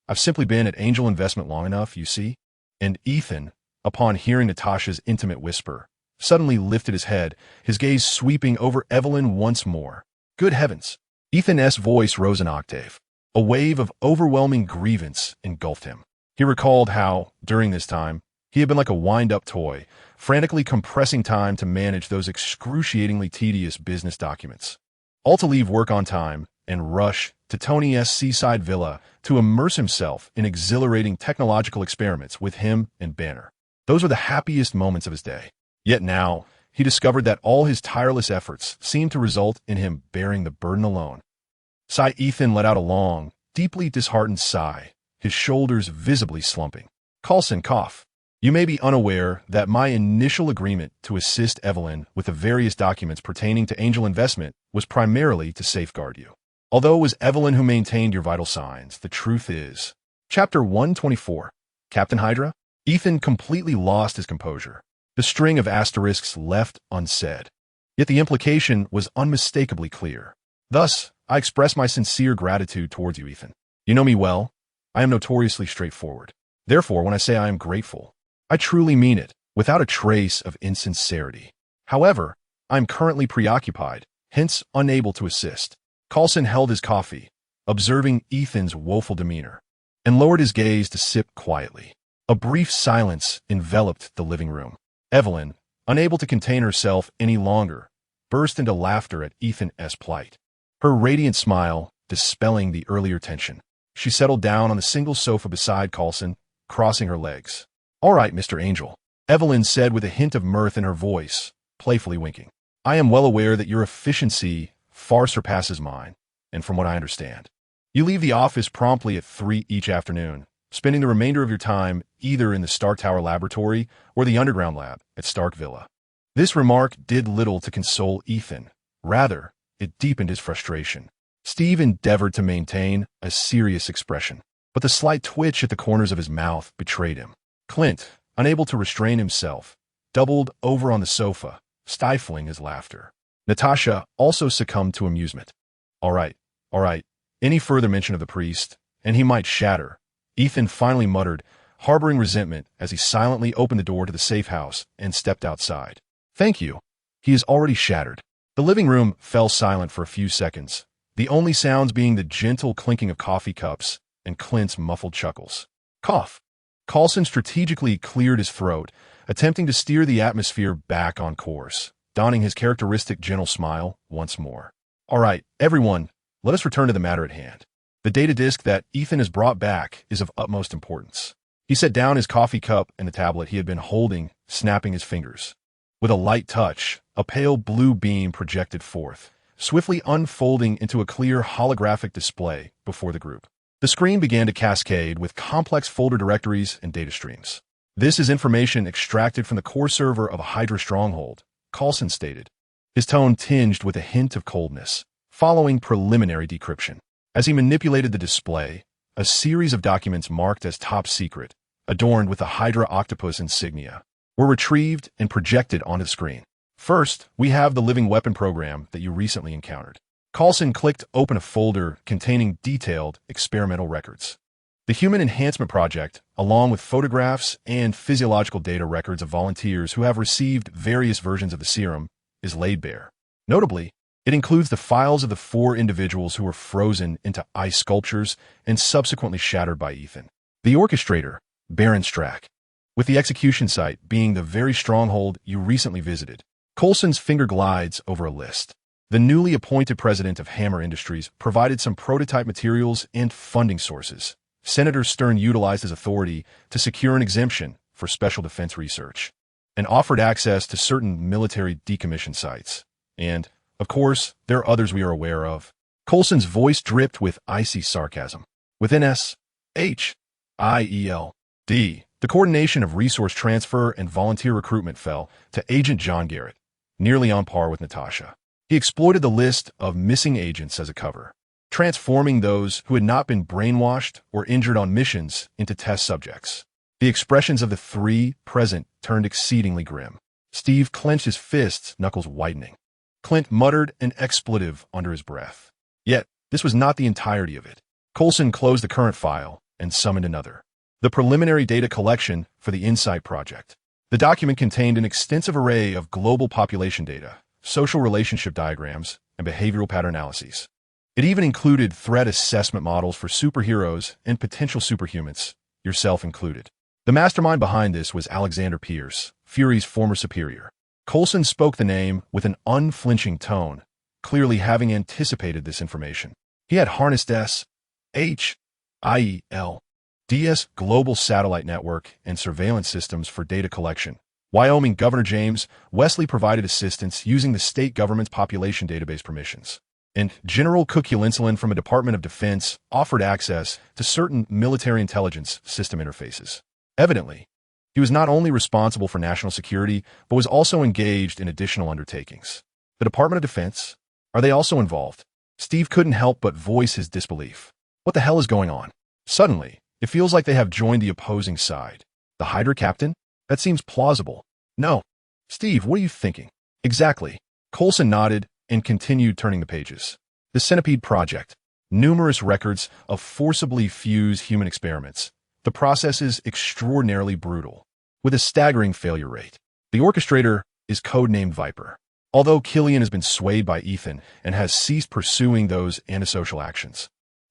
I've simply been at Angel Investment long enough, you see? And Ethan, upon hearing Natasha's intimate whisper, suddenly lifted his head, his gaze sweeping over Evelyn once more. Good heavens! Ethan's voice rose an octave. A wave of overwhelming grievance engulfed him. He recalled how, during this time, he had been like a wind-up toy, frantically compressing time to manage those excruciatingly tedious business documents. All to leave work on time and rush to Tony's seaside villa to immerse himself in exhilarating technological experiments with him and Banner. Those were the happiest moments of his day. Yet now, he discovered that all his tireless efforts seemed to result in him bearing the burden alone. Ethan let out a long, deeply disheartened sigh, his shoulders visibly slumping. Coulson coughed. You may be unaware that my initial agreement to assist Evelyn with the various documents pertaining to Angel Investment was primarily to safeguard you. Although it was Evelyn who maintained your vital signs, the truth is... Chapter 124. Captain Hydra? Ethan completely lost his composure, the string of asterisks left unsaid. Yet the implication was unmistakably clear. Thus, I express my sincere gratitude towards you, Ethan. You know me well. I am notoriously straightforward. Therefore, when I say I am grateful, I truly mean it, without a trace of insincerity. However, I am currently preoccupied, hence unable to assist. Coulson held his coffee, observing Ethan's woeful demeanor, and lowered his gaze to sip quietly. A brief silence enveloped the living room. Evelyn, unable to contain herself any longer, burst into laughter at Ethan's plight, her radiant smile dispelling the earlier tension. She settled down on the single sofa beside Coulson, crossing her legs. All right, Mr. Angel, Evelyn said with a hint of mirth in her voice, playfully winking. I am well aware that your efficiency far surpasses mine, and from what I understand, you leave the office promptly at 3 each afternoon, spending the remainder of your time either in the Stark Tower laboratory or the underground lab at Stark Villa. This remark did little to console Ethan. Rather, it deepened his frustration. Steve endeavored to maintain a serious expression, but the slight twitch at the corners of his mouth betrayed him. Clint, unable to restrain himself, doubled over on the sofa, stifling his laughter. Natasha also succumbed to amusement. All right. Any further mention of the priest, and he might shatter, Ethan finally muttered, harboring resentment as he silently opened the door to the safe house and stepped outside. Thank you. He is already shattered. The living room fell silent for a few seconds, the only sounds being the gentle clinking of coffee cups and Clint's muffled chuckles. Cough. Coulson strategically cleared his throat, attempting to steer the atmosphere back on course, donning his characteristic gentle smile once more. All right, everyone, let us return to the matter at hand. The data disk that Ethan has brought back is of utmost importance. He set down his coffee cup and the tablet he had been holding, snapping his fingers. With a light touch, a pale blue beam projected forth, swiftly unfolding into a clear holographic display before the group. The screen began to cascade with complex folder directories and data streams. This is information extracted from the core server of a Hydra stronghold, Coulson stated, his tone tinged with a hint of coldness, following preliminary decryption. As he manipulated the display, a series of documents marked as top secret, adorned with the Hydra octopus insignia, were retrieved and projected onto the screen. First, we have the living weapon program that you recently encountered. Coulson clicked open a folder containing detailed experimental records. The Human Enhancement Project, along with photographs and physiological data records of volunteers who have received various versions of the serum, is laid bare. Notably, it includes the files of the 4 individuals who were frozen into ice sculptures and subsequently shattered by Ethan. The orchestrator, Baron Strack, with the execution site being the very stronghold you recently visited. Coulson's finger glides over a list. The newly appointed president of Hammer Industries provided some prototype materials and funding sources. Senator Stern utilized his authority to secure an exemption for special defense research and offered access to certain military decommission sites. And, of course, there are others we are aware of. Coulson's voice dripped with icy sarcasm. Within SHIELD, the coordination of resource transfer and volunteer recruitment fell to Agent John Garrett, nearly on par with Natasha. He exploited the list of missing agents as a cover, transforming those who had not been brainwashed or injured on missions into test subjects. The expressions of the 3 present turned exceedingly grim. Steve clenched his fists, knuckles whitening. Clint muttered an expletive under his breath. Yet, this was not the entirety of it. Coulson closed the current file and summoned another. The preliminary data collection for the Insight Project. The document contained an extensive array of global population data, social relationship diagrams, and behavioral pattern analyses. It even included threat assessment models for superheroes and potential superhumans, yourself included. The mastermind behind this was Alexander Pierce, Fury's former superior. Coulson spoke the name with an unflinching tone, clearly having anticipated this information. He had harnessed SHIELD's global satellite network and surveillance systems for data collection. Wyoming Governor James Wesley provided assistance using the state government's population database permissions. And General Kukulinsulin from the Department of Defense offered access to certain military intelligence system interfaces. Evidently, he was not only responsible for national security, but was also engaged in additional undertakings. The Department of Defense? Are they also involved? Steve couldn't help but voice his disbelief. What the hell is going on? Suddenly, it feels like they have joined the opposing side. The Hydra captain? That seems plausible. No. Steve, what are you thinking? Exactly. Coulson nodded and continued turning the pages. The Centipede Project. Numerous records of forcibly fused human experiments. The process is extraordinarily brutal, with a staggering failure rate. The orchestrator is codenamed Viper. Although Killian has been swayed by Ethan and has ceased pursuing those antisocial actions,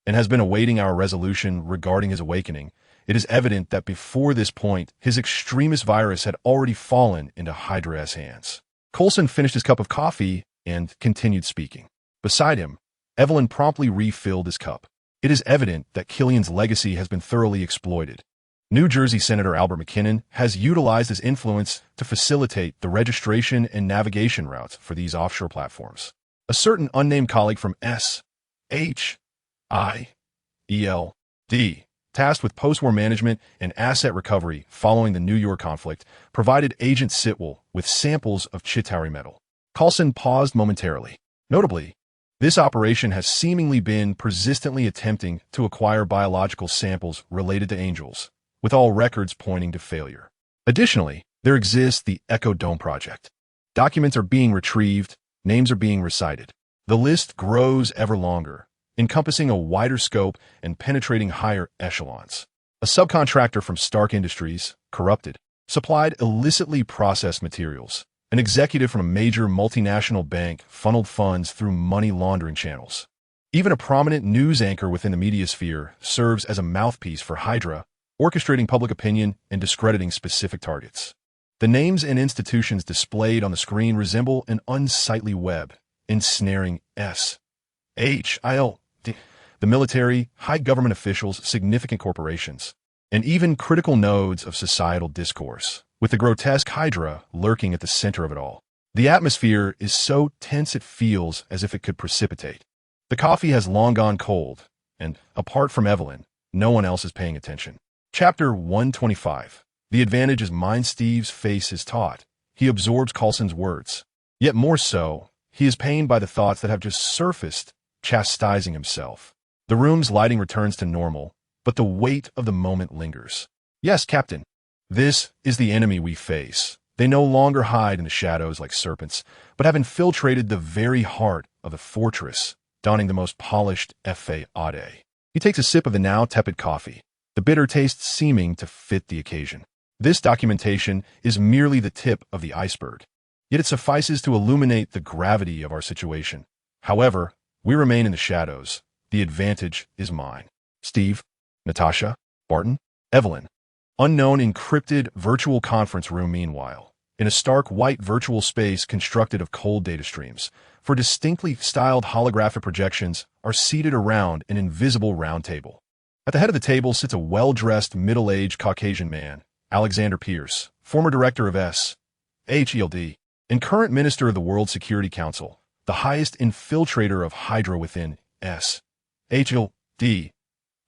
and has been awaiting our resolution regarding his awakening, it is evident that before this point, his extremist virus had already fallen into Hydra's hands. Coulson finished his cup of coffee and continued speaking. Beside him, Evelyn promptly refilled his cup. It is evident that Killian's legacy has been thoroughly exploited. New Jersey Senator Albert McKinnon has utilized his influence to facilitate the registration and navigation routes for these offshore platforms. A certain unnamed colleague from SHIELD, tasked with post-war management and asset recovery following the New York conflict, provided Agent Sitwell with samples of Chitauri metal. Coulson paused momentarily. Notably, this operation has seemingly been persistently attempting to acquire biological samples related to angels, with all records pointing to failure. Additionally, there exists the Echo Dome Project. Documents are being retrieved, names are being recited. The list grows ever longer, encompassing a wider scope and penetrating higher echelons. A subcontractor from Stark Industries, corrupted, supplied illicitly processed materials. An executive from a major multinational bank funneled funds through money laundering channels. Even a prominent news anchor within the media sphere serves as a mouthpiece for Hydra, orchestrating public opinion and discrediting specific targets. The names and institutions displayed on the screen resemble an unsightly web, ensnaring SHIELD, the military, high government officials, significant corporations, and even critical nodes of societal discourse, with the grotesque Hydra lurking at the center of it all. The atmosphere is so tense it feels as if it could precipitate. The coffee has long gone cold, and, apart from Evelyn, no one else is paying attention. Chapter 125. The advantage is mine. Steve's face is taut. He absorbs Coulson's words. Yet more so, he is pained by the thoughts that have just surfaced, chastising himself. The room's lighting returns to normal, but the weight of the moment lingers. Yes, Captain. This is the enemy we face. They no longer hide in the shadows like serpents, but have infiltrated the very heart of the fortress donning the most polished fade. He takes a sip of the now tepid coffee, the bitter taste seeming to fit the occasion. This documentation is merely the tip of the iceberg, yet it suffices to illuminate the gravity of our situation. However, we remain in the shadows. The advantage is mine. Steve, Natasha, Barton, Evelyn. Unknown encrypted virtual conference room meanwhile. In a stark white virtual space constructed of cold data streams, for distinctly styled holographic projections are seated around an invisible round table. At the head of the table sits a well-dressed, middle-aged Caucasian man, Alexander Pierce, former director of SHELD, and current minister of the World Security Council, the highest infiltrator of Hydra within SHELD.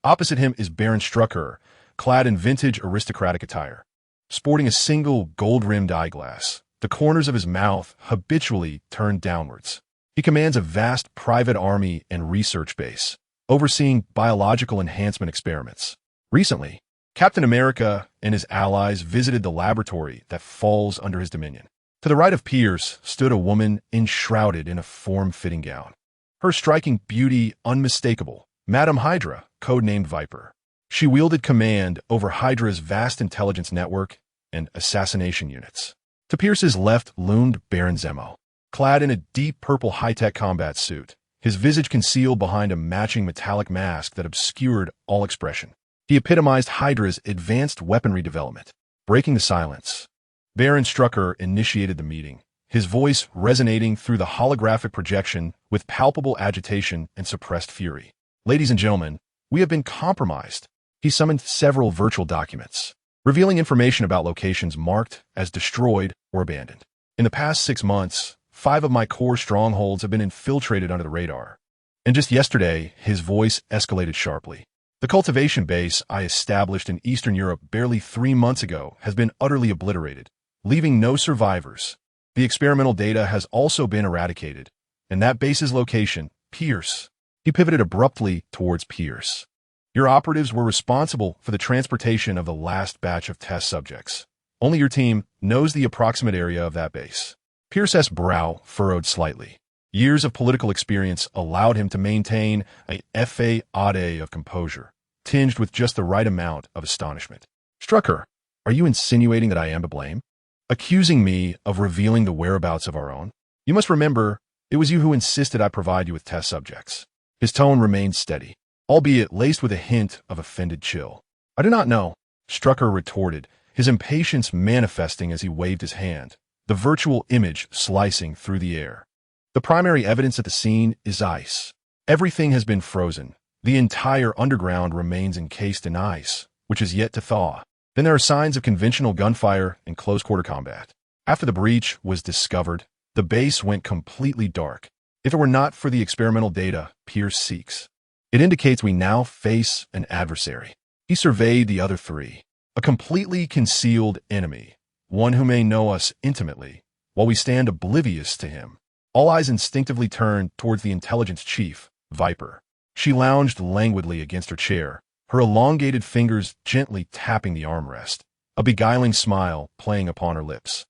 Opposite him is Baron Strucker, clad in vintage aristocratic attire, sporting a single gold-rimmed eyeglass, the corners of his mouth habitually turned downwards. He commands a vast private army and research base, overseeing biological enhancement experiments. Recently, Captain America and his allies visited the laboratory that falls under his dominion. To the right of Pierce stood a woman enshrouded in a form-fitting gown. Her striking beauty unmistakable, Madame Hydra, codenamed Viper. She wielded command over Hydra's vast intelligence network and assassination units. To Pierce's left loomed Baron Zemo, clad in a deep purple high-tech combat suit, his visage concealed behind a matching metallic mask that obscured all expression. He epitomized Hydra's advanced weaponry development. Breaking the silence, Baron Strucker initiated the meeting, his voice resonating through the holographic projection with palpable agitation and suppressed fury. Ladies and gentlemen, we have been compromised. He summoned several virtual documents, revealing information about locations marked as destroyed or abandoned. In the past 6 months, 5 of my core strongholds have been infiltrated under the radar. And just yesterday, his voice escalated sharply. The cultivation base I established in Eastern Europe barely 3 months ago has been utterly obliterated, leaving no survivors. The experimental data has also been eradicated, and that base's location, Pierce. He pivoted abruptly towards Pierce. Your operatives were responsible for the transportation of the last batch of test subjects. Only your team knows the approximate area of that base. Pierce's brow furrowed slightly. Years of political experience allowed him to maintain a fade of composure, tinged with just the right amount of astonishment. Strucker, are you insinuating that I am to blame? Accusing me of revealing the whereabouts of our own? You must remember, it was you who insisted I provide you with test subjects. His tone remained steady, albeit laced with a hint of offended chill. I do not know, Strucker retorted, his impatience manifesting as he waved his hand, the virtual image slicing through the air. The primary evidence at the scene is ice. Everything has been frozen. The entire underground remains encased in ice, which is yet to thaw. Then there are signs of conventional gunfire and close-quarter combat. After the breach was discovered, the base went completely dark. If it were not for the experimental data Pierce seeks, it indicates we now face an adversary. He surveyed the other 3. A completely concealed enemy, one who may know us intimately, while we stand oblivious to him. All eyes instinctively turned towards the intelligence chief, Viper. She lounged languidly against her chair, her elongated fingers gently tapping the armrest, a beguiling smile playing upon her lips.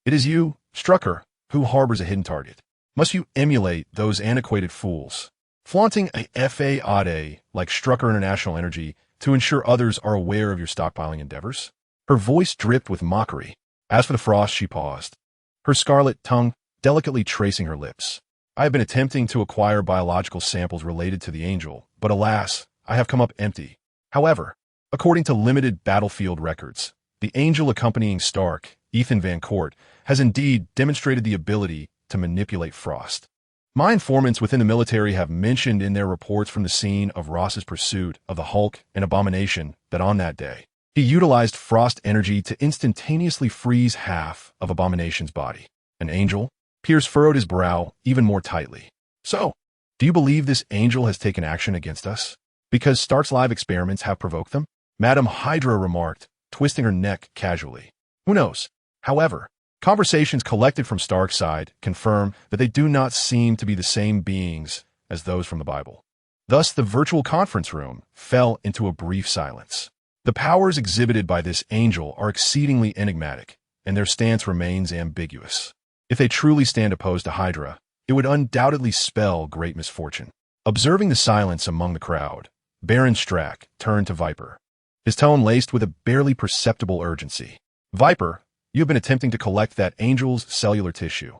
It is you, Strucker, who harbors a hidden target. Must you emulate those antiquated fools, flaunting a fade like Strucker International Energy to ensure others are aware of your stockpiling endeavors? Her voice dripped with mockery. As for the frost, she paused, her scarlet tongue delicately tracing her lips. I have been attempting to acquire biological samples related to the Angel, but alas, I have come up empty. However, according to limited battlefield records, the Angel accompanying Stark, Ethan Van Court, has indeed demonstrated the ability to manipulate frost. My informants within the military have mentioned in their reports from the scene of Ross's pursuit of the Hulk and Abomination that on that day, he utilized frost energy to instantaneously freeze half of Abomination's body. An Angel? Pierce furrowed his brow even more tightly. So, do you believe this Angel has taken action against us? Because Stark's live experiments have provoked them? Madame Hydra remarked, twisting her neck casually. Who knows? However, conversations collected from Stark's side confirm that they do not seem to be the same beings as those from the Bible. Thus, the virtual conference room fell into a brief silence. The powers exhibited by this Angel are exceedingly enigmatic, and their stance remains ambiguous. If they truly stand opposed to Hydra, it would undoubtedly spell great misfortune. Observing the silence among the crowd, Baron Strack turned to Viper, his tone laced with a barely perceptible urgency. Viper, you have been attempting to collect that angel's cellular tissue.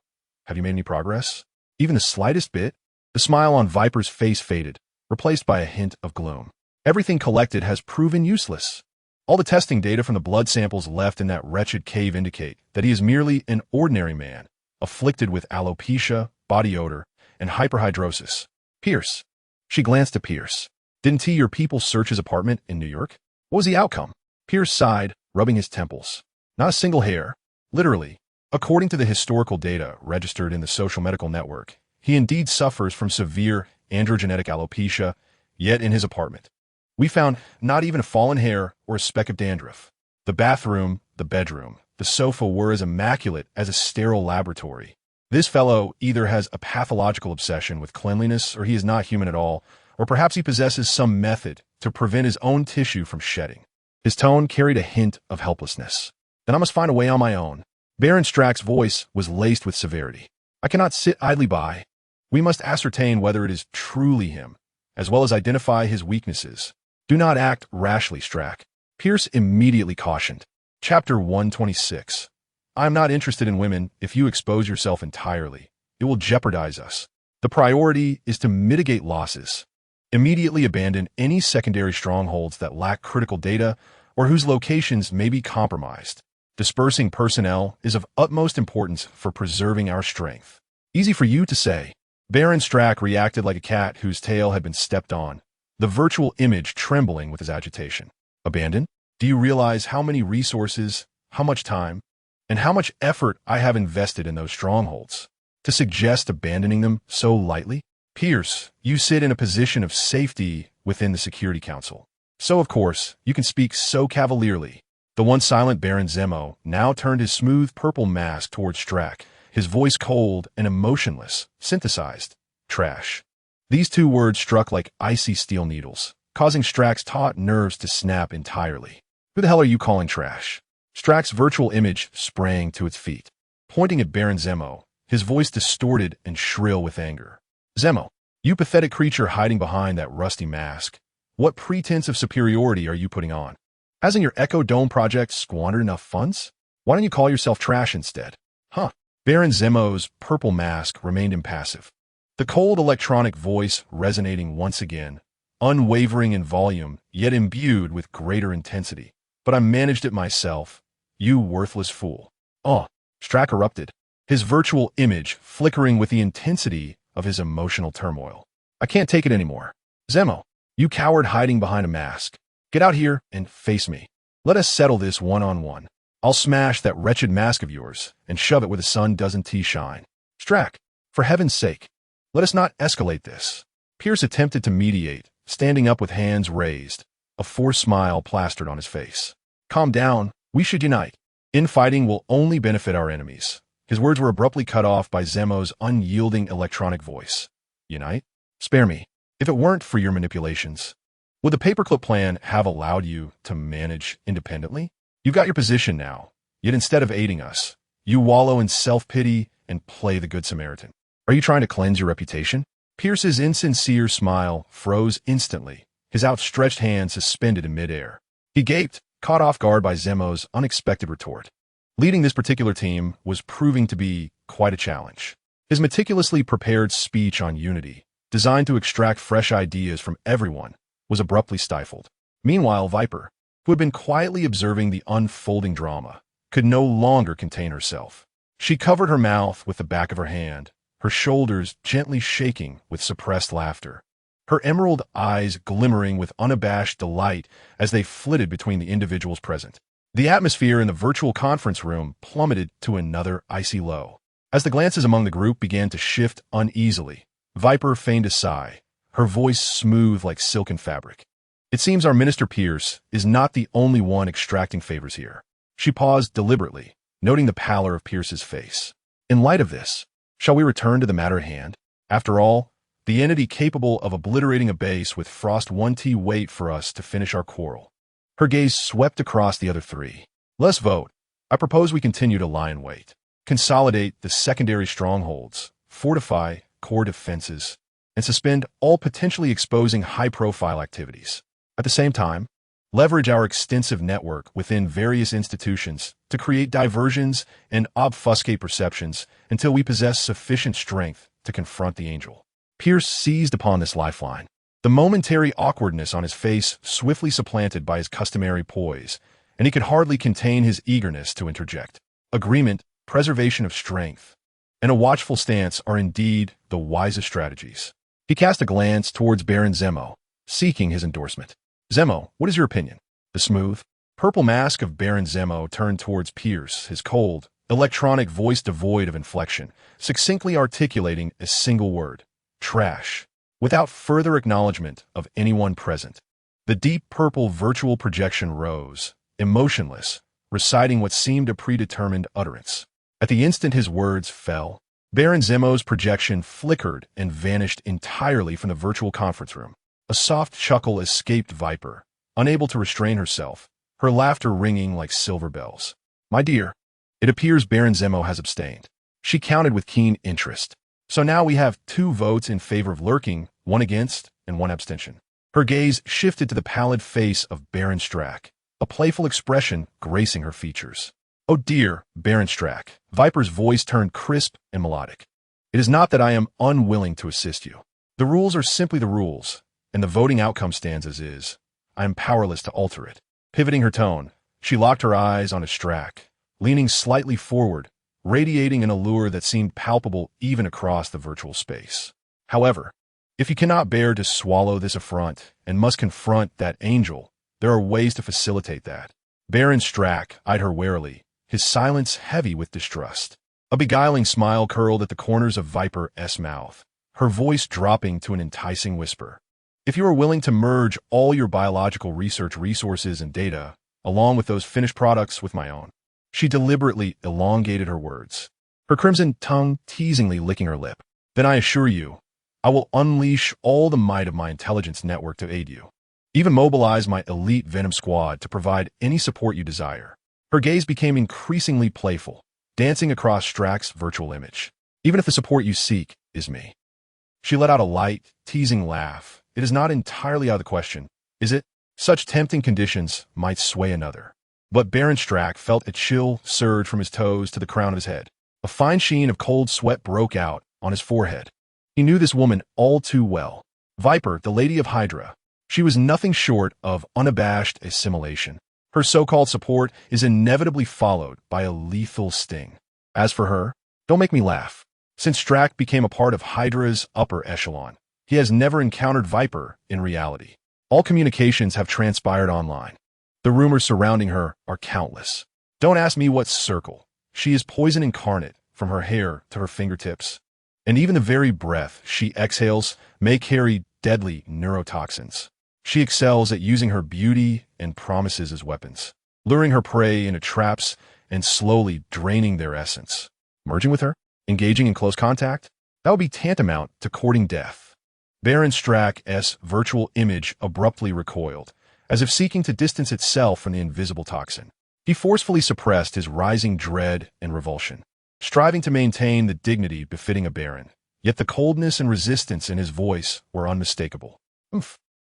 Have you made any progress? Even the slightest bit? The smile on Viper's face faded, replaced by a hint of gloom. Everything collected has proven useless. All the testing data from the blood samples left in that wretched cave indicate that he is merely an ordinary man, afflicted with alopecia, body odor, and hyperhidrosis. Pierce. She glanced at Pierce. Didn't your people search his apartment in New York? What was the outcome? Pierce sighed, rubbing his temples. Not a single hair. Literally. According to the historical data registered in the social medical network, he indeed suffers from severe androgenetic alopecia, yet in his apartment we found not even a fallen hair or a speck of dandruff. The bathroom, the bedroom, the sofa were as immaculate as a sterile laboratory. This fellow either has a pathological obsession with cleanliness, or he is not human at all, or perhaps he possesses some method to prevent his own tissue from shedding. His tone carried a hint of helplessness. Then I must find a way on my own. Baron Strack's voice was laced with severity. I cannot sit idly by. We must ascertain whether it is truly him, as well as identify his weaknesses. Do not act rashly, Strack. Pierce immediately cautioned. Chapter 126. I am not interested in women if you expose yourself entirely. It will jeopardize us. The priority is to mitigate losses. Immediately abandon any secondary strongholds that lack critical data or whose locations may be compromised. Dispersing personnel is of utmost importance for preserving our strength. Easy for you to say. Baron Strack reacted like a cat whose tail had been stepped on, the virtual image trembling with his agitation. Abandon? Do you realize how many resources, how much time, and how much effort I have invested in those strongholds? To suggest abandoning them so lightly? Pierce, you sit in a position of safety within the Security Council. So, of course, you can speak so cavalierly. The once silent Baron Zemo now turned his smooth purple mask towards Strack, his voice cold and emotionless, synthesized. Trash. These two words struck like icy steel needles, causing Strack's taut nerves to snap entirely. Who the hell are you calling trash? Strack's virtual image sprang to its feet. Pointing at Baron Zemo, his voice distorted and shrill with anger. Zemo, you pathetic creature hiding behind that rusty mask. What pretense of superiority are you putting on? Hasn't your Echo Dome project squandered enough funds? Why don't you call yourself trash instead? Huh. Baron Zemo's purple mask remained impassive. The cold electronic voice resonating once again, unwavering in volume, yet imbued with greater intensity. But I managed it myself. You worthless fool. Oh, Strack erupted, his virtual image flickering with the intensity of his emotional turmoil. I can't take it anymore. Zemo, you coward hiding behind a mask. Get out here and face me. Let us settle this one-on-one. I'll smash that wretched mask of yours and shove it where the sun doesn't shine. Strack, for heaven's sake, let us not escalate this. Pierce attempted to mediate, standing up with hands raised, a forced smile plastered on his face. Calm down, we should unite. Infighting will only benefit our enemies. His words were abruptly cut off by Zemo's unyielding electronic voice. Unite? Spare me. If it weren't for your manipulations, would the paperclip plan have allowed you to manage independently? You've got your position now, yet instead of aiding us, you wallow in self-pity and play the Good Samaritan. Are you trying to cleanse your reputation? Pierce's insincere smile froze instantly, his outstretched hand suspended in midair. He gaped, caught off guard by Zemo's unexpected retort. Leading this particular team was proving to be quite a challenge. His meticulously prepared speech on unity, designed to extract fresh ideas from everyone, was abruptly stifled. Meanwhile, Viper, who had been quietly observing the unfolding drama, could no longer contain herself. She covered her mouth with the back of her hand, her shoulders gently shaking with suppressed laughter, her emerald eyes glimmering with unabashed delight as they flitted between the individuals present. The atmosphere in the virtual conference room plummeted to another icy low. As the glances among the group began to shift uneasily, Viper feigned a sigh, her voice smooth like silken fabric. It seems our Minister Pierce is not the only one extracting favors here. She paused deliberately, noting the pallor of Pierce's face. In light of this, shall we return to the matter at hand? After all, the entity capable of obliterating a base with Frost 1T wait for us to finish our quarrel. Her gaze swept across the other three. Let's vote. I propose we continue to lie in wait. Consolidate the secondary strongholds, fortify core defenses, and suspend all potentially exposing high-profile activities. At the same time, leverage our extensive network within various institutions to create diversions and obfuscate perceptions until we possess sufficient strength to confront the angel. Pierce seized upon this lifeline. The momentary awkwardness on his face swiftly supplanted by his customary poise, and he could hardly contain his eagerness to interject. Agreement, preservation of strength, and a watchful stance are indeed the wisest strategies. He cast a glance towards Baron Zemo, seeking his endorsement. Zemo, what is your opinion? The smooth, purple mask of Baron Zemo turned towards Pierce, his cold, electronic voice devoid of inflection, succinctly articulating a single word: trash, without further acknowledgement of anyone present. The deep purple virtual projection rose, emotionless, reciting what seemed a predetermined utterance. At the instant his words fell, Baron Zemo's projection flickered and vanished entirely from the virtual conference room. A soft chuckle escaped Viper, unable to restrain herself, her laughter ringing like silver bells. My dear, it appears Baron Zemo has abstained. She counted with keen interest. So now we have 2 votes in favor of lurking, 1 against, and 1 abstention. Her gaze shifted to the pallid face of Baron Strack, a playful expression gracing her features. Oh dear, Baron Strack, Viper's voice turned crisp and melodic. It is not that I am unwilling to assist you. The rules are simply the rules, and the voting outcome stands as is. I am powerless to alter it. Pivoting her tone, she locked her eyes on Strack, leaning slightly forward, radiating an allure that seemed palpable even across the virtual space. However, if you cannot bear to swallow this affront and must confront that angel, there are ways to facilitate that. Baron Strack eyed her warily, his silence heavy with distrust. A beguiling smile curled at the corners of Viper's mouth, her voice dropping to an enticing whisper. If you are willing to merge all your biological research resources and data, along with those finished products with my own. She deliberately elongated her words, her crimson tongue teasingly licking her lip. Then I assure you, I will unleash all the might of my intelligence network to aid you. Even mobilize my elite Venom squad to provide any support you desire. Her gaze became increasingly playful, dancing across Strack's virtual image. Even if the support you seek is me. She let out a light, teasing laugh. It is not entirely out of the question, is it? Such tempting conditions might sway another. But Baron Strack felt a chill surge from his toes to the crown of his head. A fine sheen of cold sweat broke out on his forehead. He knew this woman all too well. Viper, the Lady of Hydra. She was nothing short of unabashed assimilation. Her so-called support is inevitably followed by a lethal sting. As for her, don't make me laugh. Since Strack became a part of Hydra's upper echelon, he has never encountered Viper in reality. All communications have transpired online. The rumors surrounding her are countless. Don't ask me what circle. She is poison incarnate, from her hair to her fingertips. And even the very breath she exhales may carry deadly neurotoxins. She excels at using her beauty and promises as weapons, luring her prey into traps and slowly draining their essence. Merging with her? Engaging in close contact? That would be tantamount to courting death. Baron Strack's virtual image abruptly recoiled, as if seeking to distance itself from the invisible toxin. He forcefully suppressed his rising dread and revulsion, striving to maintain the dignity befitting a baron. Yet the coldness and resistance in his voice were unmistakable.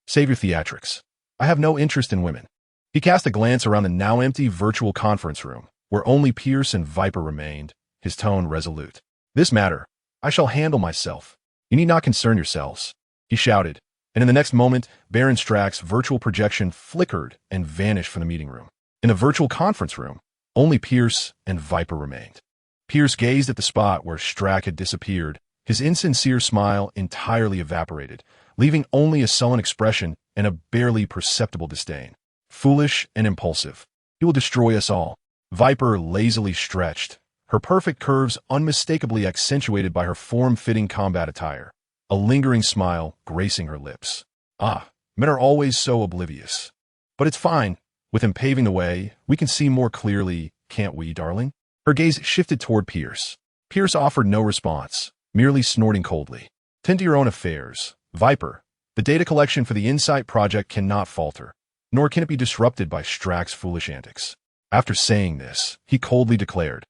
Save your theatrics. I have no interest in women. He cast a glance around the now empty virtual conference room, where only Pierce and Viper remained, his tone resolute. This matter, I shall handle myself. You need not concern yourselves, he shouted, and in the next moment, Baron Strack's virtual projection flickered and vanished from the meeting room. In the virtual conference room, only Pierce and Viper remained. Pierce gazed at the spot where Strack had disappeared, his insincere smile entirely evaporated, leaving only a sullen expression and a barely perceptible disdain. Foolish and impulsive. He will destroy us all. Viper lazily stretched, her perfect curves unmistakably accentuated by her form-fitting combat attire, a lingering smile gracing her lips. Ah, men are always so oblivious. But it's fine. With him paving the way, we can see more clearly, can't we, darling? Her gaze shifted toward Pierce. Pierce offered no response, merely snorting coldly. Tend to your own affairs. Viper, the data collection for the Insight project cannot falter, nor can it be disrupted by Strack's foolish antics. After saying this, he coldly declared,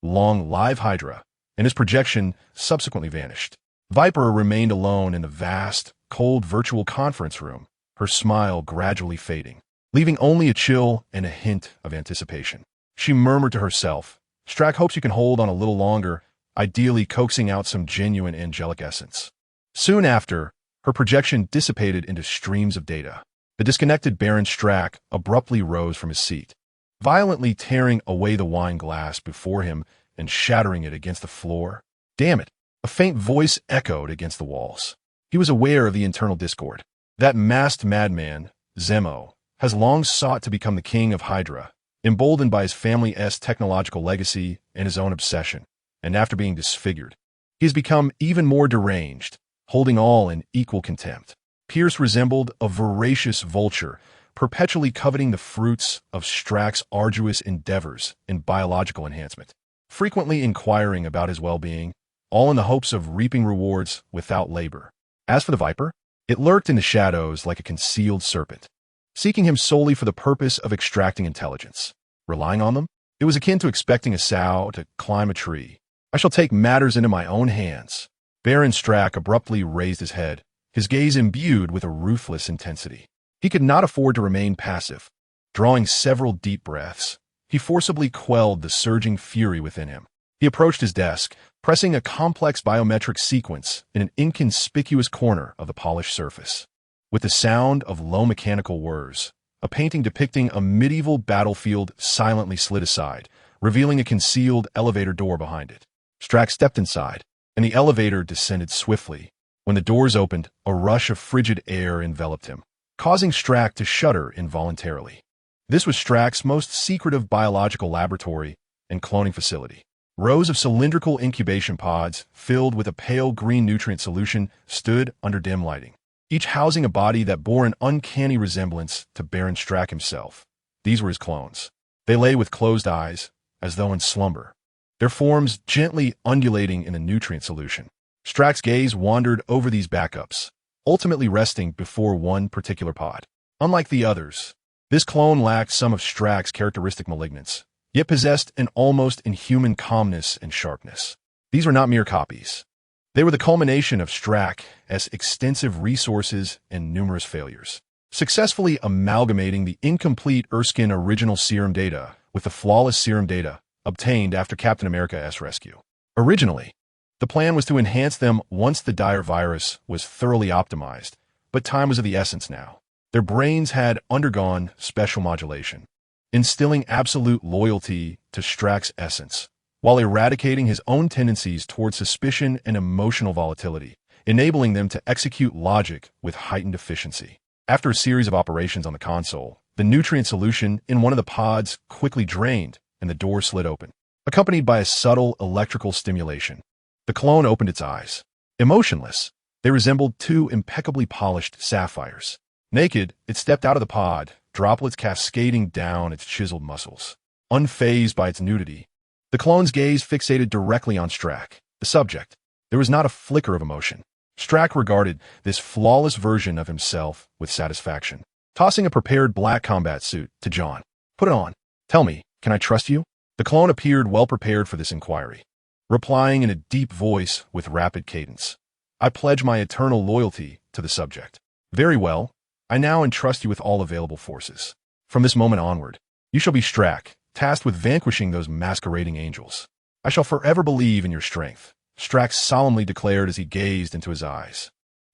Long live Hydra, and his projection subsequently vanished. Viper remained alone in the vast, cold virtual conference room, her smile gradually fading, leaving only a chill and a hint of anticipation. She murmured to herself, Strack hopes you can hold on a little longer, ideally coaxing out some genuine angelic essence. Soon after, her projection dissipated into streams of data. The disconnected Baron Strack abruptly rose from his seat, violently tearing away the wine glass before him and shattering it against the floor. Damn it! A faint voice echoed against the walls. He was aware of the internal discord. That masked madman, Zemo, has long sought to become the king of Hydra, emboldened by his family's technological legacy and his own obsession, and after being disfigured, he has become even more deranged, holding all in equal contempt. Pierce resembled a voracious vulture, perpetually coveting the fruits of Strack's arduous endeavors in biological enhancement, frequently inquiring about his well-being, all in the hopes of reaping rewards without labor. As for the Viper, it lurked in the shadows like a concealed serpent, seeking him solely for the purpose of extracting intelligence. Relying on them, it was akin to expecting a sow to climb a tree. I shall take matters into my own hands. Baron Strack abruptly raised his head, his gaze imbued with a ruthless intensity. He could not afford to remain passive. Drawing several deep breaths, he forcibly quelled the surging fury within him. He approached his desk, pressing a complex biometric sequence in an inconspicuous corner of the polished surface. With the sound of low mechanical whirs, a painting depicting a medieval battlefield silently slid aside, revealing a concealed elevator door behind it. Strack stepped inside, and the elevator descended swiftly. When the doors opened, a rush of frigid air enveloped him, causing Strack to shudder involuntarily. This was Strack's most secretive biological laboratory and cloning facility. Rows of cylindrical incubation pods, filled with a pale green nutrient solution, stood under dim lighting, each housing a body that bore an uncanny resemblance to Baron Strack himself. These were his clones. They lay with closed eyes, as though in slumber, their forms gently undulating in the nutrient solution. Strack's gaze wandered over these backups, ultimately resting before one particular pod. Unlike the others, this clone lacked some of Strack's characteristic malignance, yet possessed an almost inhuman calmness and sharpness. These were not mere copies. They were the culmination of Strack's extensive resources and numerous failures, successfully amalgamating the incomplete Erskine original serum data with the flawless serum data obtained after Captain America's rescue. Originally, the plan was to enhance them once the dire virus was thoroughly optimized, but time was of the essence now. Their brains had undergone special modulation, instilling absolute loyalty to Strack's essence, while eradicating his own tendencies toward suspicion and emotional volatility, enabling them to execute logic with heightened efficiency. After a series of operations on the console, the nutrient solution in one of the pods quickly drained and the door slid open, accompanied by a subtle electrical stimulation. The clone opened its eyes. Emotionless, they resembled two impeccably polished sapphires. Naked, it stepped out of the pod, droplets cascading down its chiseled muscles. Unfazed by its nudity, the clone's gaze fixated directly on Strack, the subject. There was not a flicker of emotion. Strack regarded this flawless version of himself with satisfaction, tossing a prepared black combat suit to John. Put it on. Tell me, can I trust you? The clone appeared well prepared for this inquiry, replying in a deep voice with rapid cadence. I pledge my eternal loyalty to the subject. Very well. I now entrust you with all available forces. From this moment onward, you shall be Strack, tasked with vanquishing those masquerading angels. I shall forever believe in your strength, Strack solemnly declared as he gazed into his eyes.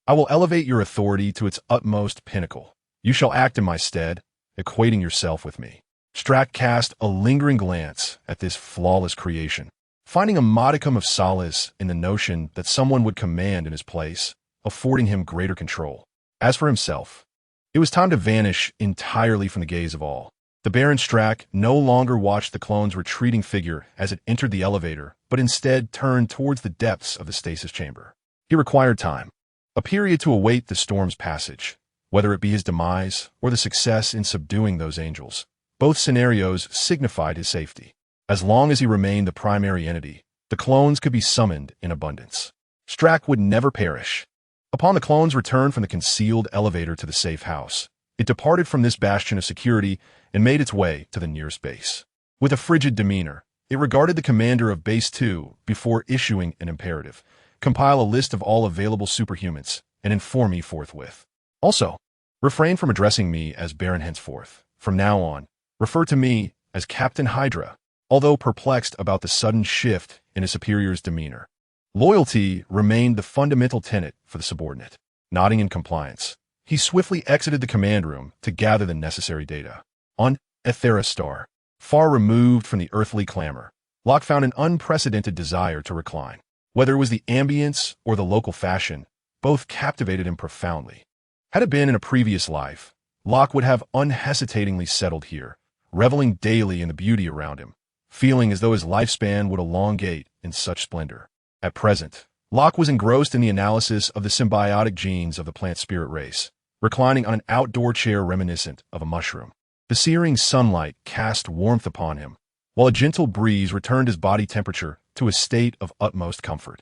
I will elevate your authority to its utmost pinnacle. You shall act in my stead, equating yourself with me. Strack cast a lingering glance at this flawless creation, finding a modicum of solace in the notion that someone would command in his place, affording him greater control. As for himself, it was time to vanish entirely from the gaze of all. The Baron Strack no longer watched the clone's retreating figure as it entered the elevator, but instead turned towards the depths of the stasis chamber. He required time, a period to await the storm's passage, whether it be his demise or the success in subduing those angels. Both scenarios signified his safety. As long as he remained the primary entity, the clones could be summoned in abundance. Strack would never perish. Upon the clone's return from the concealed elevator to the safe house, it departed from this bastion of security and made its way to the nearest base. With a frigid demeanor, it regarded the commander of Base 2 before issuing an imperative. Compile a list of all available superhumans and inform me forthwith. Also, refrain from addressing me as Baron henceforth. From now on, refer to me as Captain Hydra, although perplexed about the sudden shift in his superior's demeanor. Loyalty remained the fundamental tenet for the subordinate. Nodding in compliance, he swiftly exited the command room to gather the necessary data. On Ethera Star, far removed from the earthly clamor, Locke found an unprecedented desire to recline. Whether it was the ambience or the local fashion, both captivated him profoundly. Had it been in a previous life, Locke would have unhesitatingly settled here, reveling daily in the beauty around him, feeling as though his lifespan would elongate in such splendor. At present, Locke was engrossed in the analysis of the symbiotic genes of the plant spirit race, reclining on an outdoor chair reminiscent of a mushroom. The searing sunlight cast warmth upon him, while a gentle breeze returned his body temperature to a state of utmost comfort.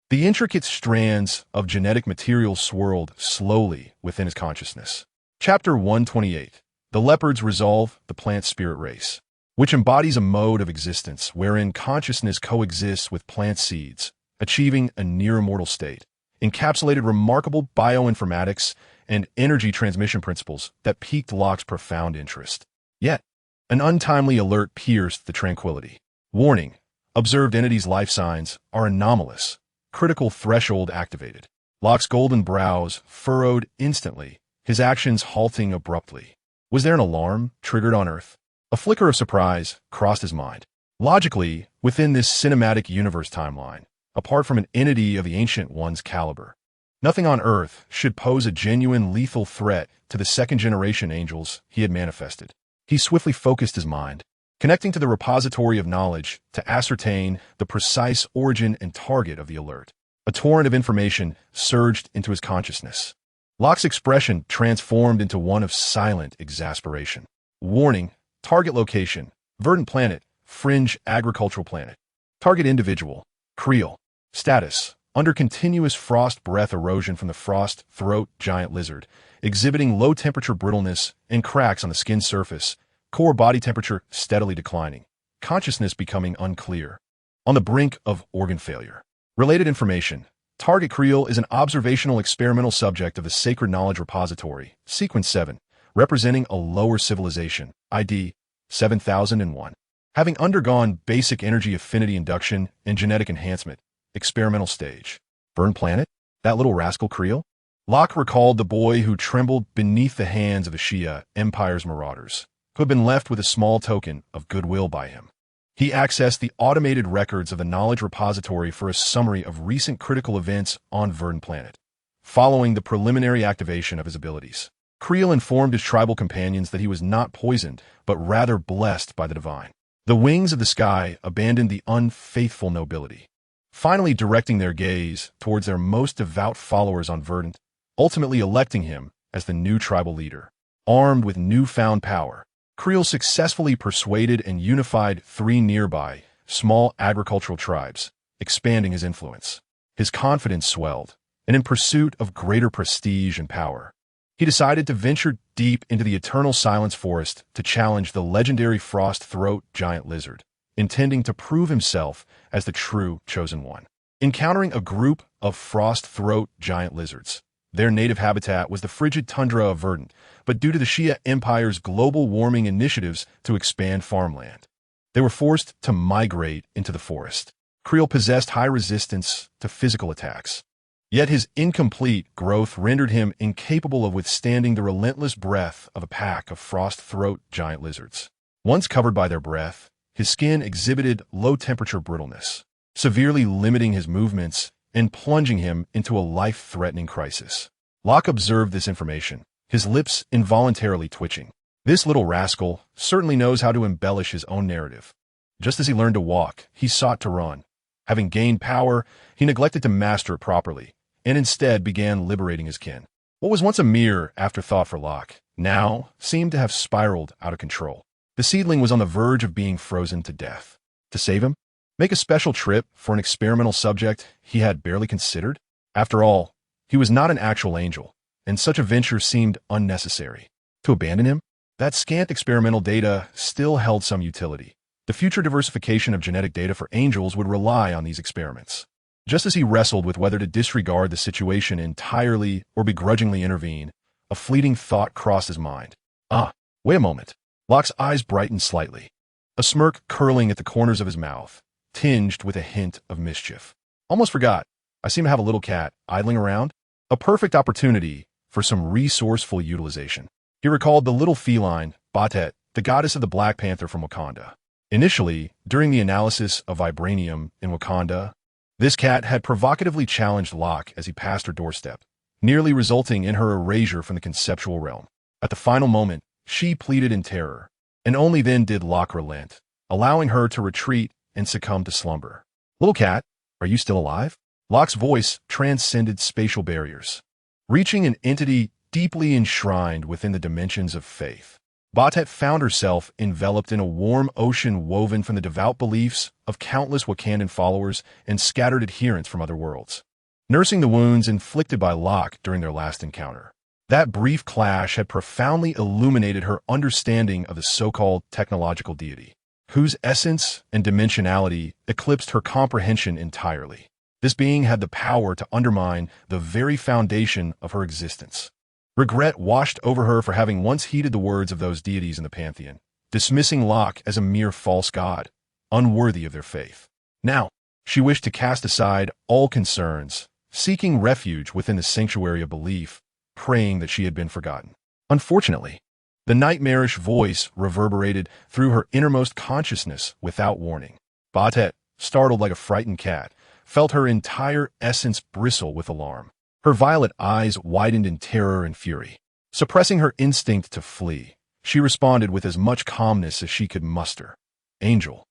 The intricate strands of genetic material swirled slowly within his consciousness. Chapter 128. The Leopard's Resolve, the Plant Spirit Race, which embodies a mode of existence wherein consciousness coexists with plant seeds, achieving a near-immortal state, encapsulated remarkable bioinformatics and energy transmission principles that piqued Locke's profound interest. Yet, an untimely alert pierced the tranquility. Warning: observed entities' life signs are anomalous. Critical threshold activated. Locke's golden brows furrowed instantly, his actions halting abruptly. Was there an alarm triggered on Earth? A flicker of surprise crossed his mind. Logically, within this cinematic universe timeline, apart from an entity of the Ancient One's caliber, nothing on Earth should pose a genuine lethal threat to the second-generation angels he had manifested. He swiftly focused his mind, connecting to the repository of knowledge to ascertain the precise origin and target of the alert. A torrent of information surged into his consciousness. Locke's expression transformed into one of silent exasperation. Warning: target location, verdant planet, fringe agricultural planet. Target individual, Creel. Status: under continuous frost breath erosion from the frost throat giant lizard, exhibiting low temperature brittleness and cracks on the skin surface, core body temperature steadily declining, consciousness becoming unclear. On the brink of organ failure. Related information: target Creel is an observational experimental subject of the Sacred Knowledge Repository, Sequence 7, representing a lower civilization, ID 7001. Having undergone basic energy affinity induction and genetic enhancement, experimental stage. Burn planet? That little rascal Creel? Locke recalled the boy who trembled beneath the hands of the Shia Empire's marauders, who had been left with a small token of goodwill by him. He accessed the automated records of the Knowledge Repository for a summary of recent critical events on Verdant Planet. Following the preliminary activation of his abilities, Creel informed his tribal companions that he was not poisoned, but rather blessed by the divine. The wings of the sky abandoned the unfaithful nobility, finally directing their gaze towards their most devout followers on Verdant, ultimately electing him as the new tribal leader. Armed with newfound power, Creel successfully persuaded and unified 3 nearby, small agricultural tribes, expanding his influence. His confidence swelled, and in pursuit of greater prestige and power, he decided to venture deep into the eternal silence forest to challenge the legendary frost throat giant lizard, intending to prove himself as the true chosen one. Encountering a group of frost throat giant lizards, their native habitat was the frigid tundra of Verdant, but due to the Shia Empire's global warming initiatives to expand farmland, they were forced to migrate into the forest. Creel possessed high resistance to physical attacks, yet his incomplete growth rendered him incapable of withstanding the relentless breath of a pack of frost throat giant lizards. Once covered by their breath, his skin exhibited low-temperature brittleness, severely limiting his movements and plunging him into a life-threatening crisis. Locke observed this information, his lips involuntarily twitching. This little rascal certainly knows how to embellish his own narrative. Just as he learned to walk, he sought to run. Having gained power, he neglected to master it properly, and instead began liberating his kin. What was once a mere afterthought for Locke now seemed to have spiraled out of control. The seedling was on the verge of being frozen to death. To save him? Make a special trip for an experimental subject he had barely considered? After all, he was not an actual angel, and such a venture seemed unnecessary. To abandon him? That scant experimental data still held some utility. The future diversification of genetic data for angels would rely on these experiments. Just as he wrestled with whether to disregard the situation entirely or begrudgingly intervene, a fleeting thought crossed his mind. Ah, wait a moment. Locke's eyes brightened slightly, a smirk curling at the corners of his mouth, tinged with a hint of mischief. Almost forgot. I seem to have a little cat idling around. A perfect opportunity for some resourceful utilization. He recalled the little feline, Batet, the goddess of the Black Panther from Wakanda. Initially, during the analysis of vibranium in Wakanda, this cat had provocatively challenged Locke as he passed her doorstep, nearly resulting in her erasure from the conceptual realm. At the final moment, she pleaded in terror, and only then did Locke relent, allowing her to retreat and succumb to slumber. Little cat, are you still alive? Locke's voice transcended spatial barriers, reaching an entity deeply enshrined within the dimensions of faith. Batet found herself enveloped in a warm ocean woven from the devout beliefs of countless Wakandan followers and scattered adherents from other worlds, nursing the wounds inflicted by Locke during their last encounter. That brief clash had profoundly illuminated her understanding of the so-called technological deity, whose essence and dimensionality eclipsed her comprehension entirely. This being had the power to undermine the very foundation of her existence. Regret washed over her for having once heeded the words of those deities in the pantheon, dismissing Locke as a mere false god, unworthy of their faith. Now, she wished to cast aside all concerns, seeking refuge within the sanctuary of belief, praying that she had been forgotten. Unfortunately, the nightmarish voice reverberated through her innermost consciousness without warning. Batet, startled like a frightened cat, felt her entire essence bristle with alarm. Her violet eyes widened in terror and fury. Suppressing her instinct to flee, she responded with as much calmness as she could muster. Angel,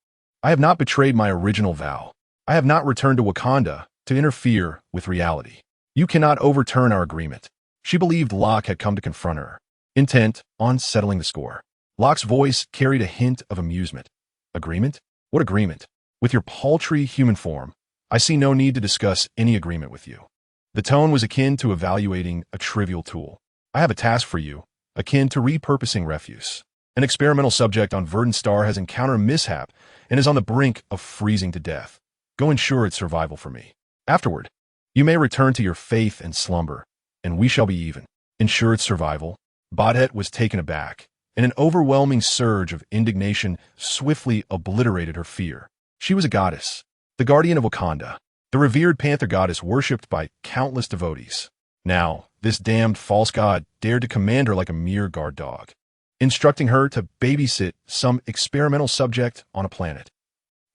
I have not betrayed my original vow. I have not returned to Wakanda to interfere with reality. You cannot overturn our agreement. She believed Locke had come to confront her, intent on settling the score. Locke's voice carried a hint of amusement. Agreement? What agreement? With your paltry human form, I see no need to discuss any agreement with you. The tone was akin to evaluating a trivial tool. I have a task for you, akin to repurposing refuse. An experimental subject on Verdant Star has encountered a mishap and is on the brink of freezing to death. Go ensure its survival for me. Afterward, you may return to your faith and slumber, and we shall be even. Ensure its survival? Batet was taken aback, and an overwhelming surge of indignation swiftly obliterated her fear. She was a goddess, the guardian of Wakanda, the revered panther goddess worshipped by countless devotees. Now, this damned false god dared to command her like a mere guard dog, instructing her to babysit some experimental subject on a planet.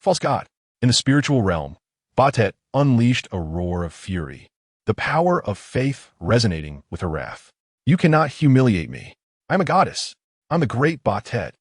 False god. In the spiritual realm, Batet unleashed a roar of fury, the power of faith resonating with her wrath. You cannot humiliate me. I'm a goddess. I'm the great Batet.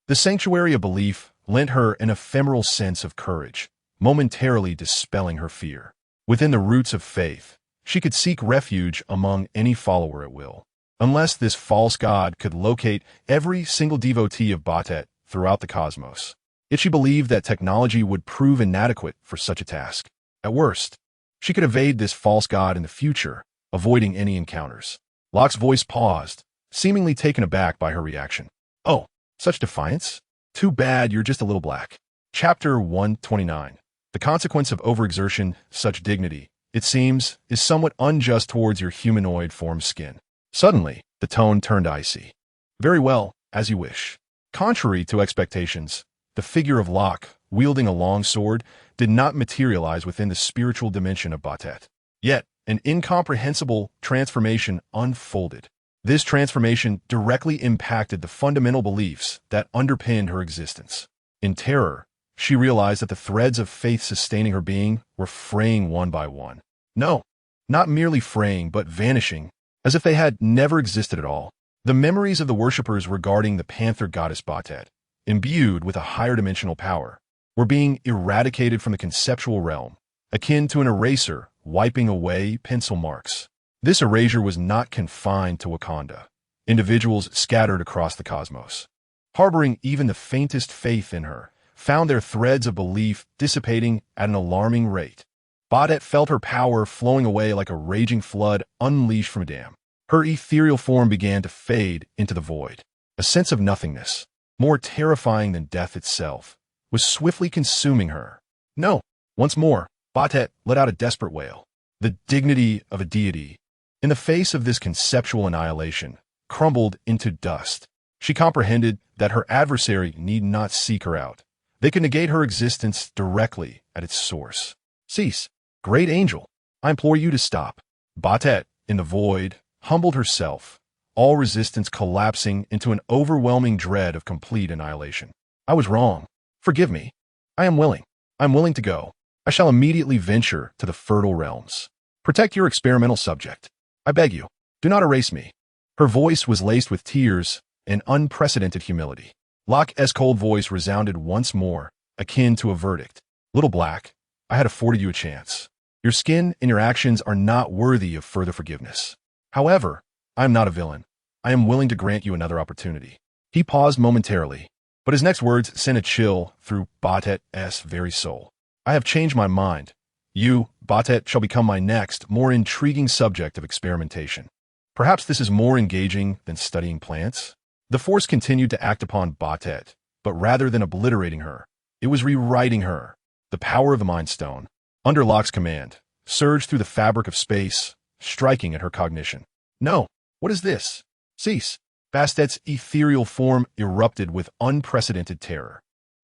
The sanctuary of belief lent her an ephemeral sense of courage, momentarily dispelling her fear. Within the roots of faith, she could seek refuge among any follower at will. Unless this false god could locate every single devotee of Batet throughout the cosmos, yet she believed that technology would prove inadequate for such a task. At worst, she could evade this false god in the future, avoiding any encounters. Locke's voice paused, seemingly taken aback by her reaction. Oh, such defiance? Too bad you're just a little black. Chapter 129. The consequence of overexertion, such dignity, it seems, is somewhat unjust towards your humanoid form skin. Suddenly, the tone turned icy. Very well, as you wish. Contrary to expectations, the figure of Locke, wielding a long sword, did not materialize within the spiritual dimension of Batet. Yet, an incomprehensible transformation unfolded. This transformation directly impacted the fundamental beliefs that underpinned her existence. In terror, she realized that the threads of faith sustaining her being were fraying one by one. No, not merely fraying, but vanishing, as if they had never existed at all. The memories of the worshippers regarding the panther goddess Batet, imbued with a higher dimensional power, were being eradicated from the conceptual realm, akin to an eraser wiping away pencil marks. This erasure was not confined to Wakanda. Individuals scattered across the cosmos, harboring even the faintest faith in her, found their threads of belief dissipating at an alarming rate. Batet felt her power flowing away like a raging flood unleashed from a dam. Her ethereal form began to fade into the void. A sense of nothingness, more terrifying than death itself, was swiftly consuming her. No, once more, Batet let out a desperate wail. The dignity of a deity, in the face of this conceptual annihilation, crumbled into dust. She comprehended that her adversary need not seek her out. They could negate her existence directly at its source. Cease, great angel. I implore you to stop. Batet, in the void, humbled herself, all resistance collapsing into an overwhelming dread of complete annihilation. I was wrong. Forgive me. I am willing. I am willing to go. I shall immediately venture to the fertile realms. Protect your experimental subject. I beg you, do not erase me. Her voice was laced with tears and unprecedented humility. Locke's cold voice resounded once more, akin to a verdict. Little Black, I had afforded you a chance. Your skin and your actions are not worthy of further forgiveness. However, I am not a villain. I am willing to grant you another opportunity. He paused momentarily, but his next words sent a chill through Batet's very soul. I have changed my mind. You, Batet, shall become my next, more intriguing subject of experimentation. Perhaps this is more engaging than studying plants? The force continued to act upon Batet, but rather than obliterating her, it was rewriting her. The power of the Mind Stone, under Locke's command, surged through the fabric of space, striking at her cognition. No, what is this? Cease. Bastet's ethereal form erupted with unprecedented terror.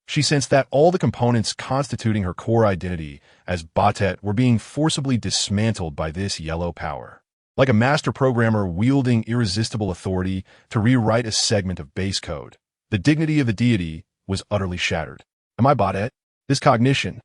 She sensed that all the components constituting her core identity as Batet were being forcibly dismantled by this yellow power. Like a master programmer wielding irresistible authority to rewrite a segment of base code, the dignity of the deity was utterly shattered. Am I Batet? This cognition,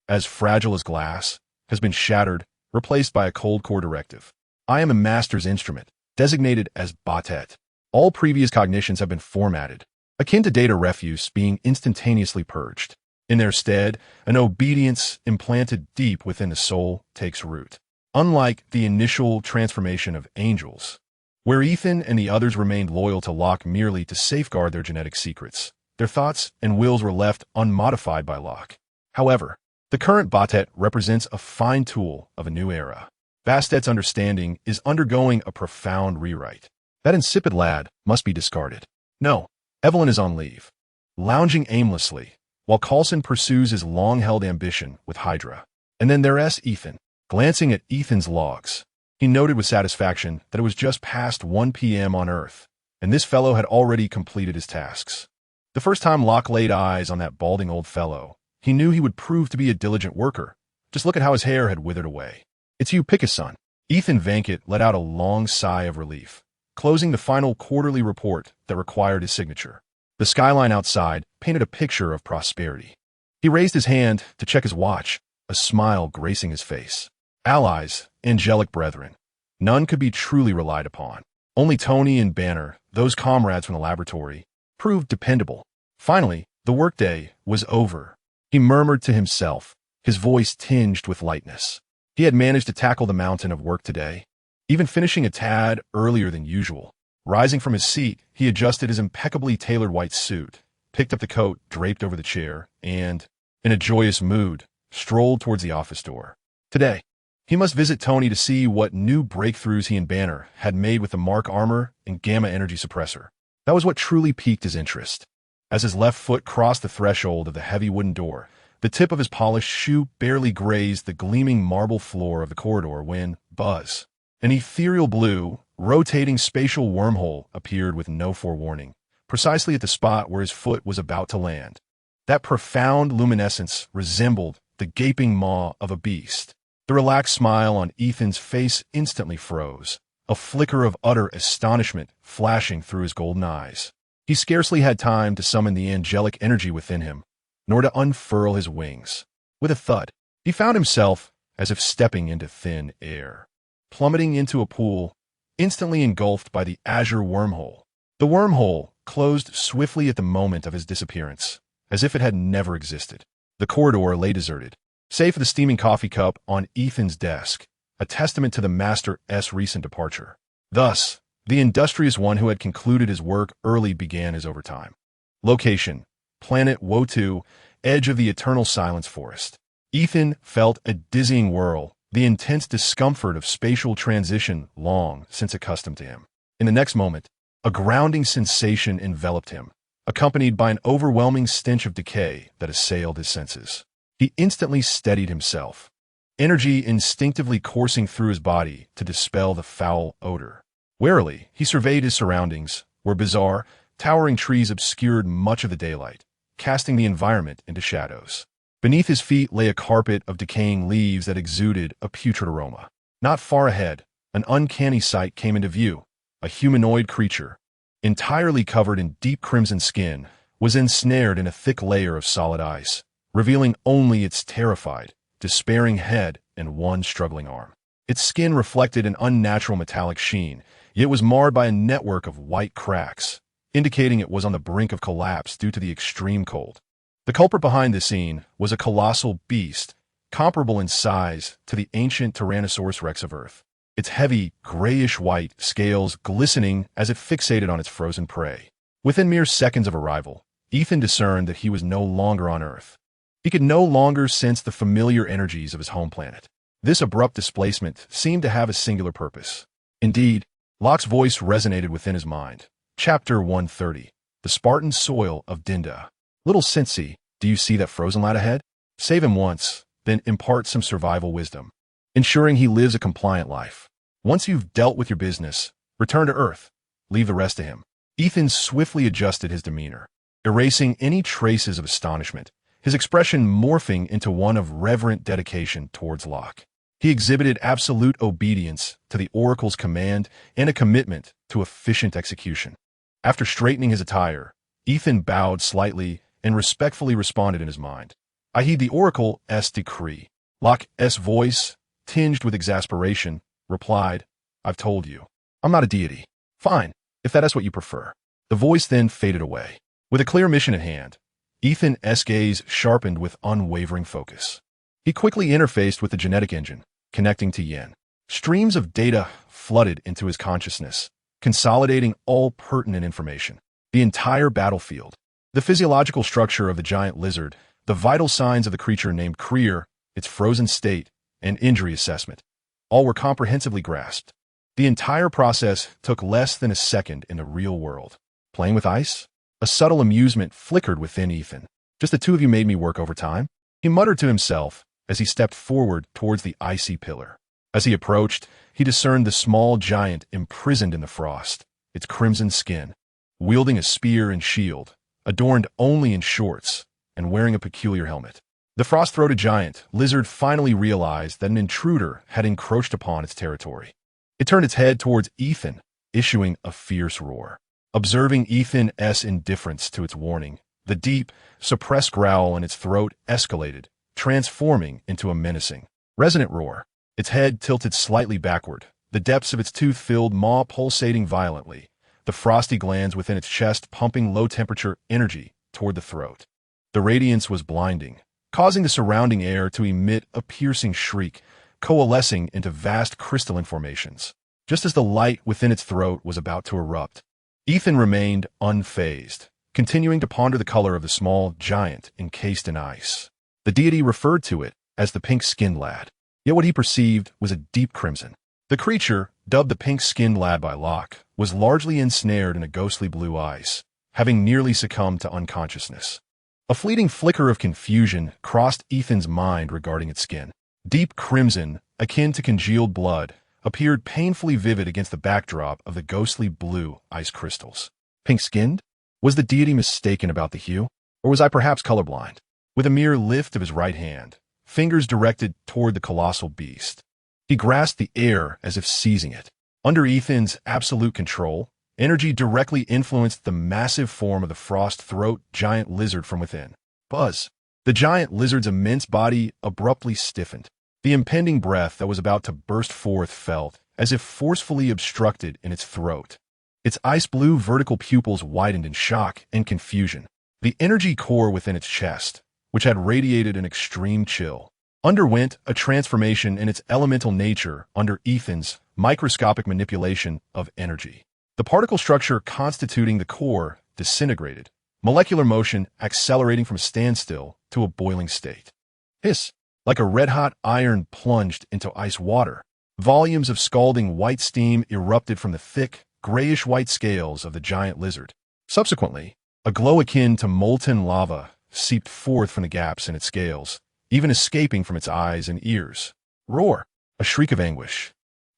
as fragile as glass, has been shattered, replaced by a cold core directive. I am a master's instrument, designated as Batet. All previous cognitions have been formatted, akin to data refuse being instantaneously purged. In their stead, an obedience implanted deep within the soul takes root. Unlike the initial transformation of angels, where Ethan and the others remained loyal to Locke merely to safeguard their genetic secrets, their thoughts and wills were left unmodified by Locke. However, the current Batet represents a fine tool of a new era. Bastet's understanding is undergoing a profound rewrite. That insipid lad must be discarded. No, Evelyn is on leave, lounging aimlessly, while Coulson pursues his long-held ambition with Hydra. And then there's Ethan. Glancing at Ethan's logs, he noted with satisfaction that it was just past 1 p.m. on Earth, and this fellow had already completed his tasks. The first time Locke laid eyes on that balding old fellow, he knew he would prove to be a diligent worker. Just look at how his hair had withered away. It's you, pick a son. Ethan Vankett let out a long sigh of relief, closing the final quarterly report that required his signature. The skyline outside painted a picture of prosperity. He raised his hand to check his watch, a smile gracing his face. Allies, angelic brethren. None could be truly relied upon. Only Tony and Banner, those comrades from the laboratory, proved dependable. Finally, the workday was over. He murmured to himself, his voice tinged with lightness. He had managed to tackle the mountain of work today, even finishing a tad earlier than usual. Rising from his seat, he adjusted his impeccably tailored white suit, picked up the coat draped over the chair, and, in a joyous mood, strolled towards the office door. Today, he must visit Tony to see what new breakthroughs he and Banner had made with the Mark armor and Gamma energy suppressor. That was what truly piqued his interest. As his left foot crossed the threshold of the heavy wooden door, the tip of his polished shoe barely grazed the gleaming marble floor of the corridor when, buzz, an ethereal blue, rotating spatial wormhole appeared with no forewarning, precisely at the spot where his foot was about to land. That profound luminescence resembled the gaping maw of a beast. The relaxed smile on Ethan's face instantly froze, a flicker of utter astonishment flashing through his golden eyes. He scarcely had time to summon the angelic energy within him, nor to unfurl his wings. With a thud, he found himself as if stepping into thin air, plummeting into a pool, instantly engulfed by the azure wormhole. The wormhole closed swiftly at the moment of his disappearance, as if it had never existed. The corridor lay deserted, save for the steaming coffee cup on Ethan's desk, a testament to the Master's recent departure. Thus, the industrious one who had concluded his work early began his overtime. Location: Planet Wotu, edge of the eternal silence forest. Ethan felt a dizzying whirl, the intense discomfort of spatial transition long since accustomed to him. In the next moment, a grounding sensation enveloped him, accompanied by an overwhelming stench of decay that assailed his senses. He instantly steadied himself. energy instinctively coursing through his body to dispel the foul odor. Warily, he surveyed his surroundings, where bizarre, towering trees obscured much of the daylight, casting the environment into shadows. Beneath his feet lay a carpet of decaying leaves that exuded a putrid aroma. Not far ahead, an uncanny sight came into view. A humanoid creature, entirely covered in deep crimson skin, was ensnared in a thick layer of solid ice, revealing only its terrified, despairing head and one struggling arm. Its skin reflected an unnatural metallic sheen, yet was marred by a network of white cracks, indicating it was on the brink of collapse due to the extreme cold. The culprit behind the scene was a colossal beast, comparable in size to the ancient Tyrannosaurus rex of Earth. Its heavy, grayish-white scales glistening as it fixated on its frozen prey. Within mere seconds of arrival, Ethan discerned that he was no longer on Earth. He could no longer sense the familiar energies of his home planet. This abrupt displacement seemed to have a singular purpose. Indeed, Locke's voice resonated within his mind. Chapter 130, The Spartan Soil of Dinda. Little Cincy, do you see that frozen lad ahead? Save him once, then impart some survival wisdom, ensuring he lives a compliant life. Once you've dealt with your business, return to Earth. Leave the rest to him. Ethan swiftly adjusted his demeanor, erasing any traces of astonishment, his expression morphing into one of reverent dedication towards Locke. He exhibited absolute obedience to the Oracle's command and a commitment to efficient execution. After straightening his attire, Ethan bowed slightly and respectfully responded in his mind. I heed the Oracle's decree. Locke's voice, tinged with exasperation, replied, I've told you. I'm not a deity. Fine, if that is what you prefer. The voice then faded away. With a clear mission at hand, Ethan's gaze sharpened with unwavering focus. He quickly interfaced with the genetic engine, connecting to Yin. Streams of data flooded into his consciousness, consolidating all pertinent information. The entire battlefield, the physiological structure of the giant lizard, the vital signs of the creature named Krier, its frozen state, and injury assessment. All were comprehensively grasped. The entire process took less than a second in the real world. Playing with ice? A subtle amusement flickered within Ethan. Just the two of you made me work overtime? He muttered to himself as he stepped forward towards the icy pillar. As he approached, he discerned the small giant imprisoned in the frost, its crimson skin, wielding a spear and shield, adorned only in shorts, and wearing a peculiar helmet. The frost-throated giant lizard finally realized that an intruder had encroached upon its territory. It turned its head towards Ethan, issuing a fierce roar. Observing Ethan's indifference to its warning, the deep, suppressed growl in its throat escalated, transforming into a menacing, resonant roar. Its head tilted slightly backward, the depths of its tooth-filled maw pulsating violently, the frosty glands within its chest pumping low-temperature energy toward the throat. The radiance was blinding, causing the surrounding air to emit a piercing shriek, coalescing into vast crystalline formations. Just as the light within its throat was about to erupt, Ethan remained unfazed, continuing to ponder the color of the small giant encased in ice. The deity referred to it as the pink-skinned lad, yet what he perceived was a deep crimson. The creature, dubbed the pink-skinned lad by Locke, was largely ensnared in a ghostly blue ice, having nearly succumbed to unconsciousness. A fleeting flicker of confusion crossed Ethan's mind regarding its skin. Deep crimson, akin to congealed blood, appeared painfully vivid against the backdrop of the ghostly blue ice crystals. Pink-skinned? Was the deity mistaken about the hue? Or was I perhaps colorblind? With a mere lift of his right hand, fingers directed toward the colossal beast, he grasped the air as if seizing it. Under Ethan's absolute control, energy directly influenced the massive form of the frost-throat giant lizard from within. Buzz. The giant lizard's immense body abruptly stiffened. The impending breath that was about to burst forth felt as if forcefully obstructed in its throat. Its ice-blue vertical pupils widened in shock and confusion. The energy core within its chest, which had radiated an extreme chill, underwent a transformation in its elemental nature under Ethan's microscopic manipulation of energy. The particle structure constituting the core disintegrated, molecular motion accelerating from a standstill to a boiling state. Hiss! Like a red-hot iron plunged into ice water, volumes of scalding white steam erupted from the thick, grayish-white scales of the giant lizard. Subsequently, a glow akin to molten lava seeped forth from the gaps in its scales, even escaping from its eyes and ears. Roar, a shriek of anguish.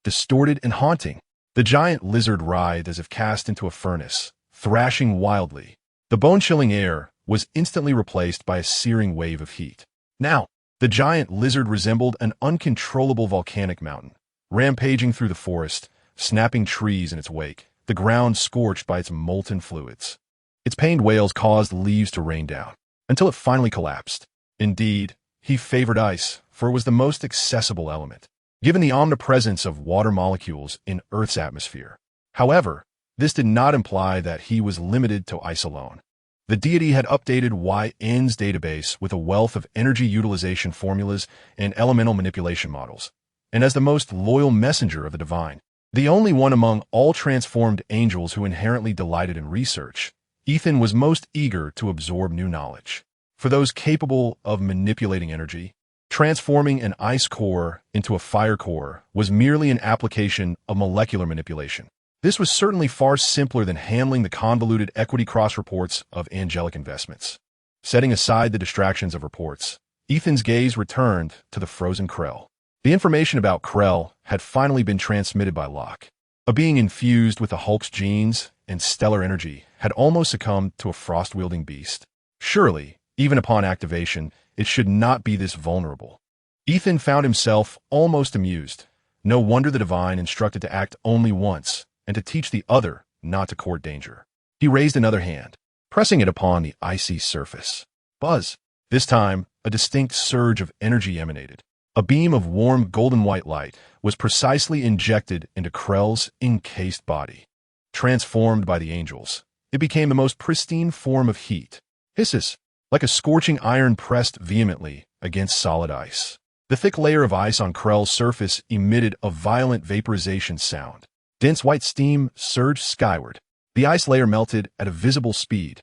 Distorted and haunting. The giant lizard writhed as if cast into a furnace, thrashing wildly. The bone-chilling air was instantly replaced by a searing wave of heat. Now, the giant lizard resembled an uncontrollable volcanic mountain, rampaging through the forest, snapping trees in its wake, the ground scorched by its molten fluids. Its pained wails caused leaves to rain down, until it finally collapsed. Indeed, he favored ice, for it was the most accessible element, given the omnipresence of water molecules in Earth's atmosphere. However, this did not imply that he was limited to ice alone. The deity had updated YN's database with a wealth of energy utilization formulas and elemental manipulation models, and as the most loyal messenger of the divine, the only one among all transformed angels who inherently delighted in research, Ethan was most eager to absorb new knowledge. For those capable of manipulating energy, transforming an ice core into a fire core was merely an application of molecular manipulation. This was certainly far simpler than handling the convoluted equity cross reports of angelic investments. Setting aside the distractions of reports, Ethan's gaze returned to the frozen Krell. The information about Krell had finally been transmitted by Locke. A being infused with the Hulk's genes and stellar energy had almost succumbed to a frost-wielding beast. Surely, even upon activation, it should not be this vulnerable. Ethan found himself almost amused. No wonder the divine instructed to act only once, and to teach the other not to court danger. He raised another hand, pressing it upon the icy surface. Buzz. This time, a distinct surge of energy emanated. A beam of warm golden-white light was precisely injected into Krell's encased body. Transformed by the angels, it became the most pristine form of heat. Hisses, like a scorching iron pressed vehemently against solid ice. The thick layer of ice on Krell's surface emitted a violent vaporization sound. Dense white steam surged skyward. The ice layer melted at a visible speed.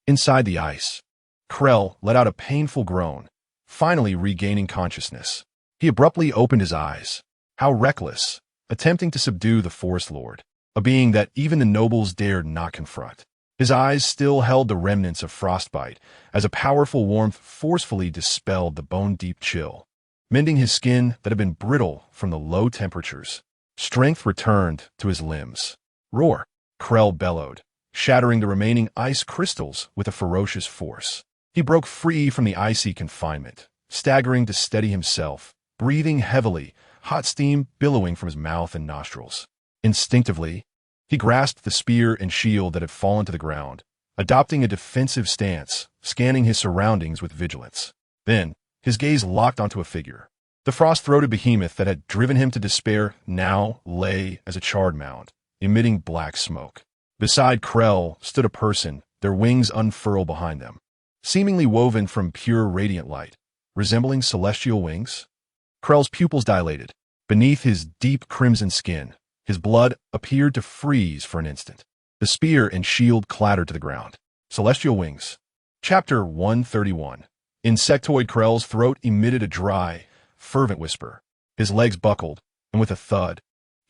Inside the ice, Krell let out a painful groan, finally regaining consciousness. He abruptly opened his eyes. How reckless, attempting to subdue the Forest Lord, a being that even the nobles dared not confront. His eyes still held the remnants of frostbite as a powerful warmth forcefully dispelled the bone-deep chill, mending his skin that had been brittle from the low temperatures. Strength returned to his limbs. Roar, Krell bellowed, shattering the remaining ice crystals with a ferocious force. He broke free from the icy confinement, staggering to steady himself, breathing heavily, hot steam billowing from his mouth and nostrils. Instinctively, he grasped the spear and shield that had fallen to the ground, adopting a defensive stance, scanning his surroundings with vigilance. Then, his gaze locked onto a figure. The frost-throated behemoth that had driven him to despair now lay as a charred mound, emitting black smoke. Beside Krell stood a person, their wings unfurled behind them, seemingly woven from pure radiant light, resembling celestial wings. Krell's pupils dilated. Beneath his deep crimson skin, his blood appeared to freeze for an instant. The spear and shield clattered to the ground. Celestial wings. Chapter 131. Insectoid Krell's throat emitted a dry, fervent whisper. His legs buckled, and with a thud,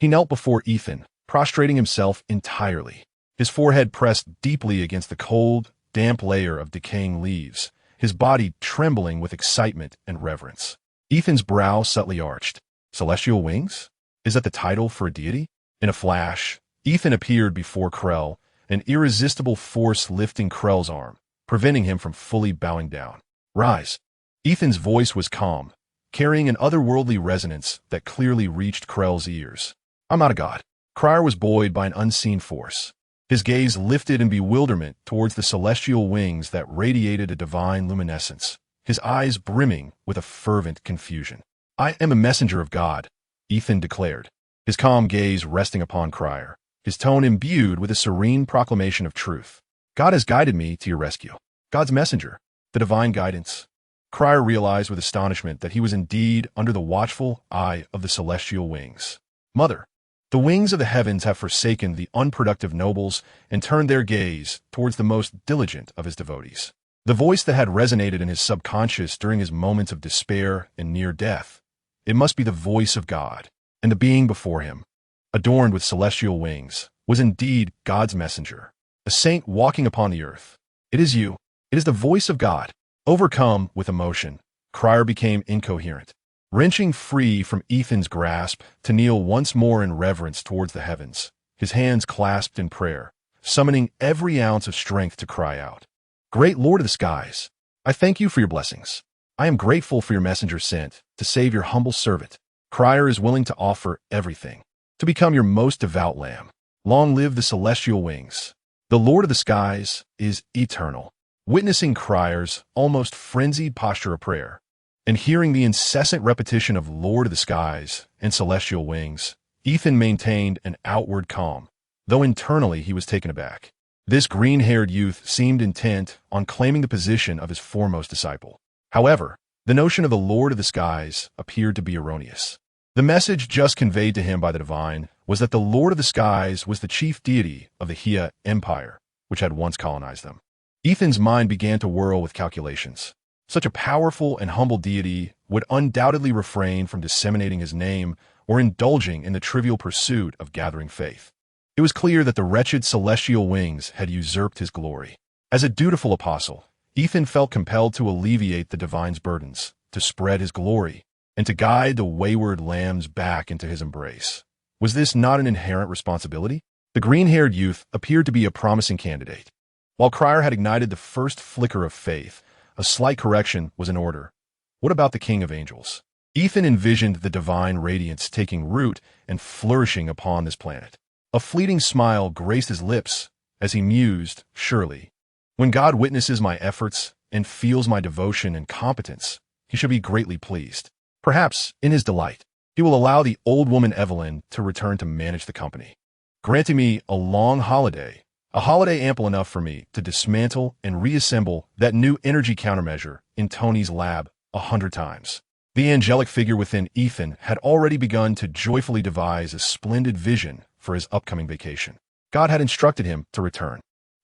he knelt before Ethan, prostrating himself entirely. His forehead pressed deeply against the cold, damp layer of decaying leaves, his body trembling with excitement and reverence. Ethan's brow subtly arched. Celestial wings? Is that the title for a deity? In a flash, Ethan appeared before Krell, an irresistible force lifting Krell's arm, preventing him from fully bowing down. Rise. Ethan's voice was calm, carrying an otherworldly resonance that clearly reached Krell's ears. I'm not a god. Crier was buoyed by an unseen force. His gaze lifted in bewilderment towards the celestial wings that radiated a divine luminescence, his eyes brimming with a fervent confusion. I am a messenger of God, Ethan declared, his calm gaze resting upon Crier, his tone imbued with a serene proclamation of truth. God has guided me to your rescue. God's messenger, the divine guidance. Crier realized with astonishment that he was indeed under the watchful eye of the celestial wings. Mother, the wings of the heavens have forsaken the unproductive nobles and turned their gaze towards the most diligent of his devotees. The voice that had resonated in his subconscious during his moments of despair and near death. It must be the voice of God, and the being before him, adorned with celestial wings, was indeed God's messenger, a saint walking upon the earth. It is you. It is the voice of God. Overcome with emotion, Crier became incoherent. wrenching free from Ethan's grasp to kneel once more in reverence towards the heavens, his hands clasped in prayer, summoning every ounce of strength to cry out. Great Lord of the skies, I thank you for your blessings. I am grateful for your messenger sent to save your humble servant. Crier is willing to offer everything, to become your most devout lamb. Long live the celestial wings. The Lord of the skies is eternal. Witnessing Crier's almost frenzied posture of prayer, and hearing the incessant repetition of Lord of the skies and celestial wings, Ethan maintained an outward calm, though internally he was taken aback. This green-haired youth seemed intent on claiming the position of his foremost disciple. However, the notion of the Lord of the skies appeared to be erroneous. The message just conveyed to him by the divine was that the Lord of the skies was the chief deity of the Hia Empire, which had once colonized them. Ethan's mind began to whirl with calculations. Such a powerful and humble deity would undoubtedly refrain from disseminating his name or indulging in the trivial pursuit of gathering faith. It was clear that the wretched celestial wings had usurped his glory. As a dutiful apostle, Ethan felt compelled to alleviate the divine's burdens, to spread his glory, and to guide the wayward lambs back into his embrace. Was this not an inherent responsibility? The green-haired youth appeared to be a promising candidate. While Crier had ignited the first flicker of faith, a slight correction was in order. What about the King of Angels? Ethan envisioned the divine radiance taking root and flourishing upon this planet. A fleeting smile graced his lips as he mused, surely, when God witnesses my efforts and feels my devotion and competence, he should be greatly pleased. Perhaps, in his delight, he will allow the old woman Evelyn to return to manage the company, granting me a long holiday, a holiday ample enough for me to dismantle and reassemble that new energy countermeasure in Tony's lab 100 times. The angelic figure within Ethan had already begun to joyfully devise a splendid vision for his upcoming vacation. God had instructed him to return.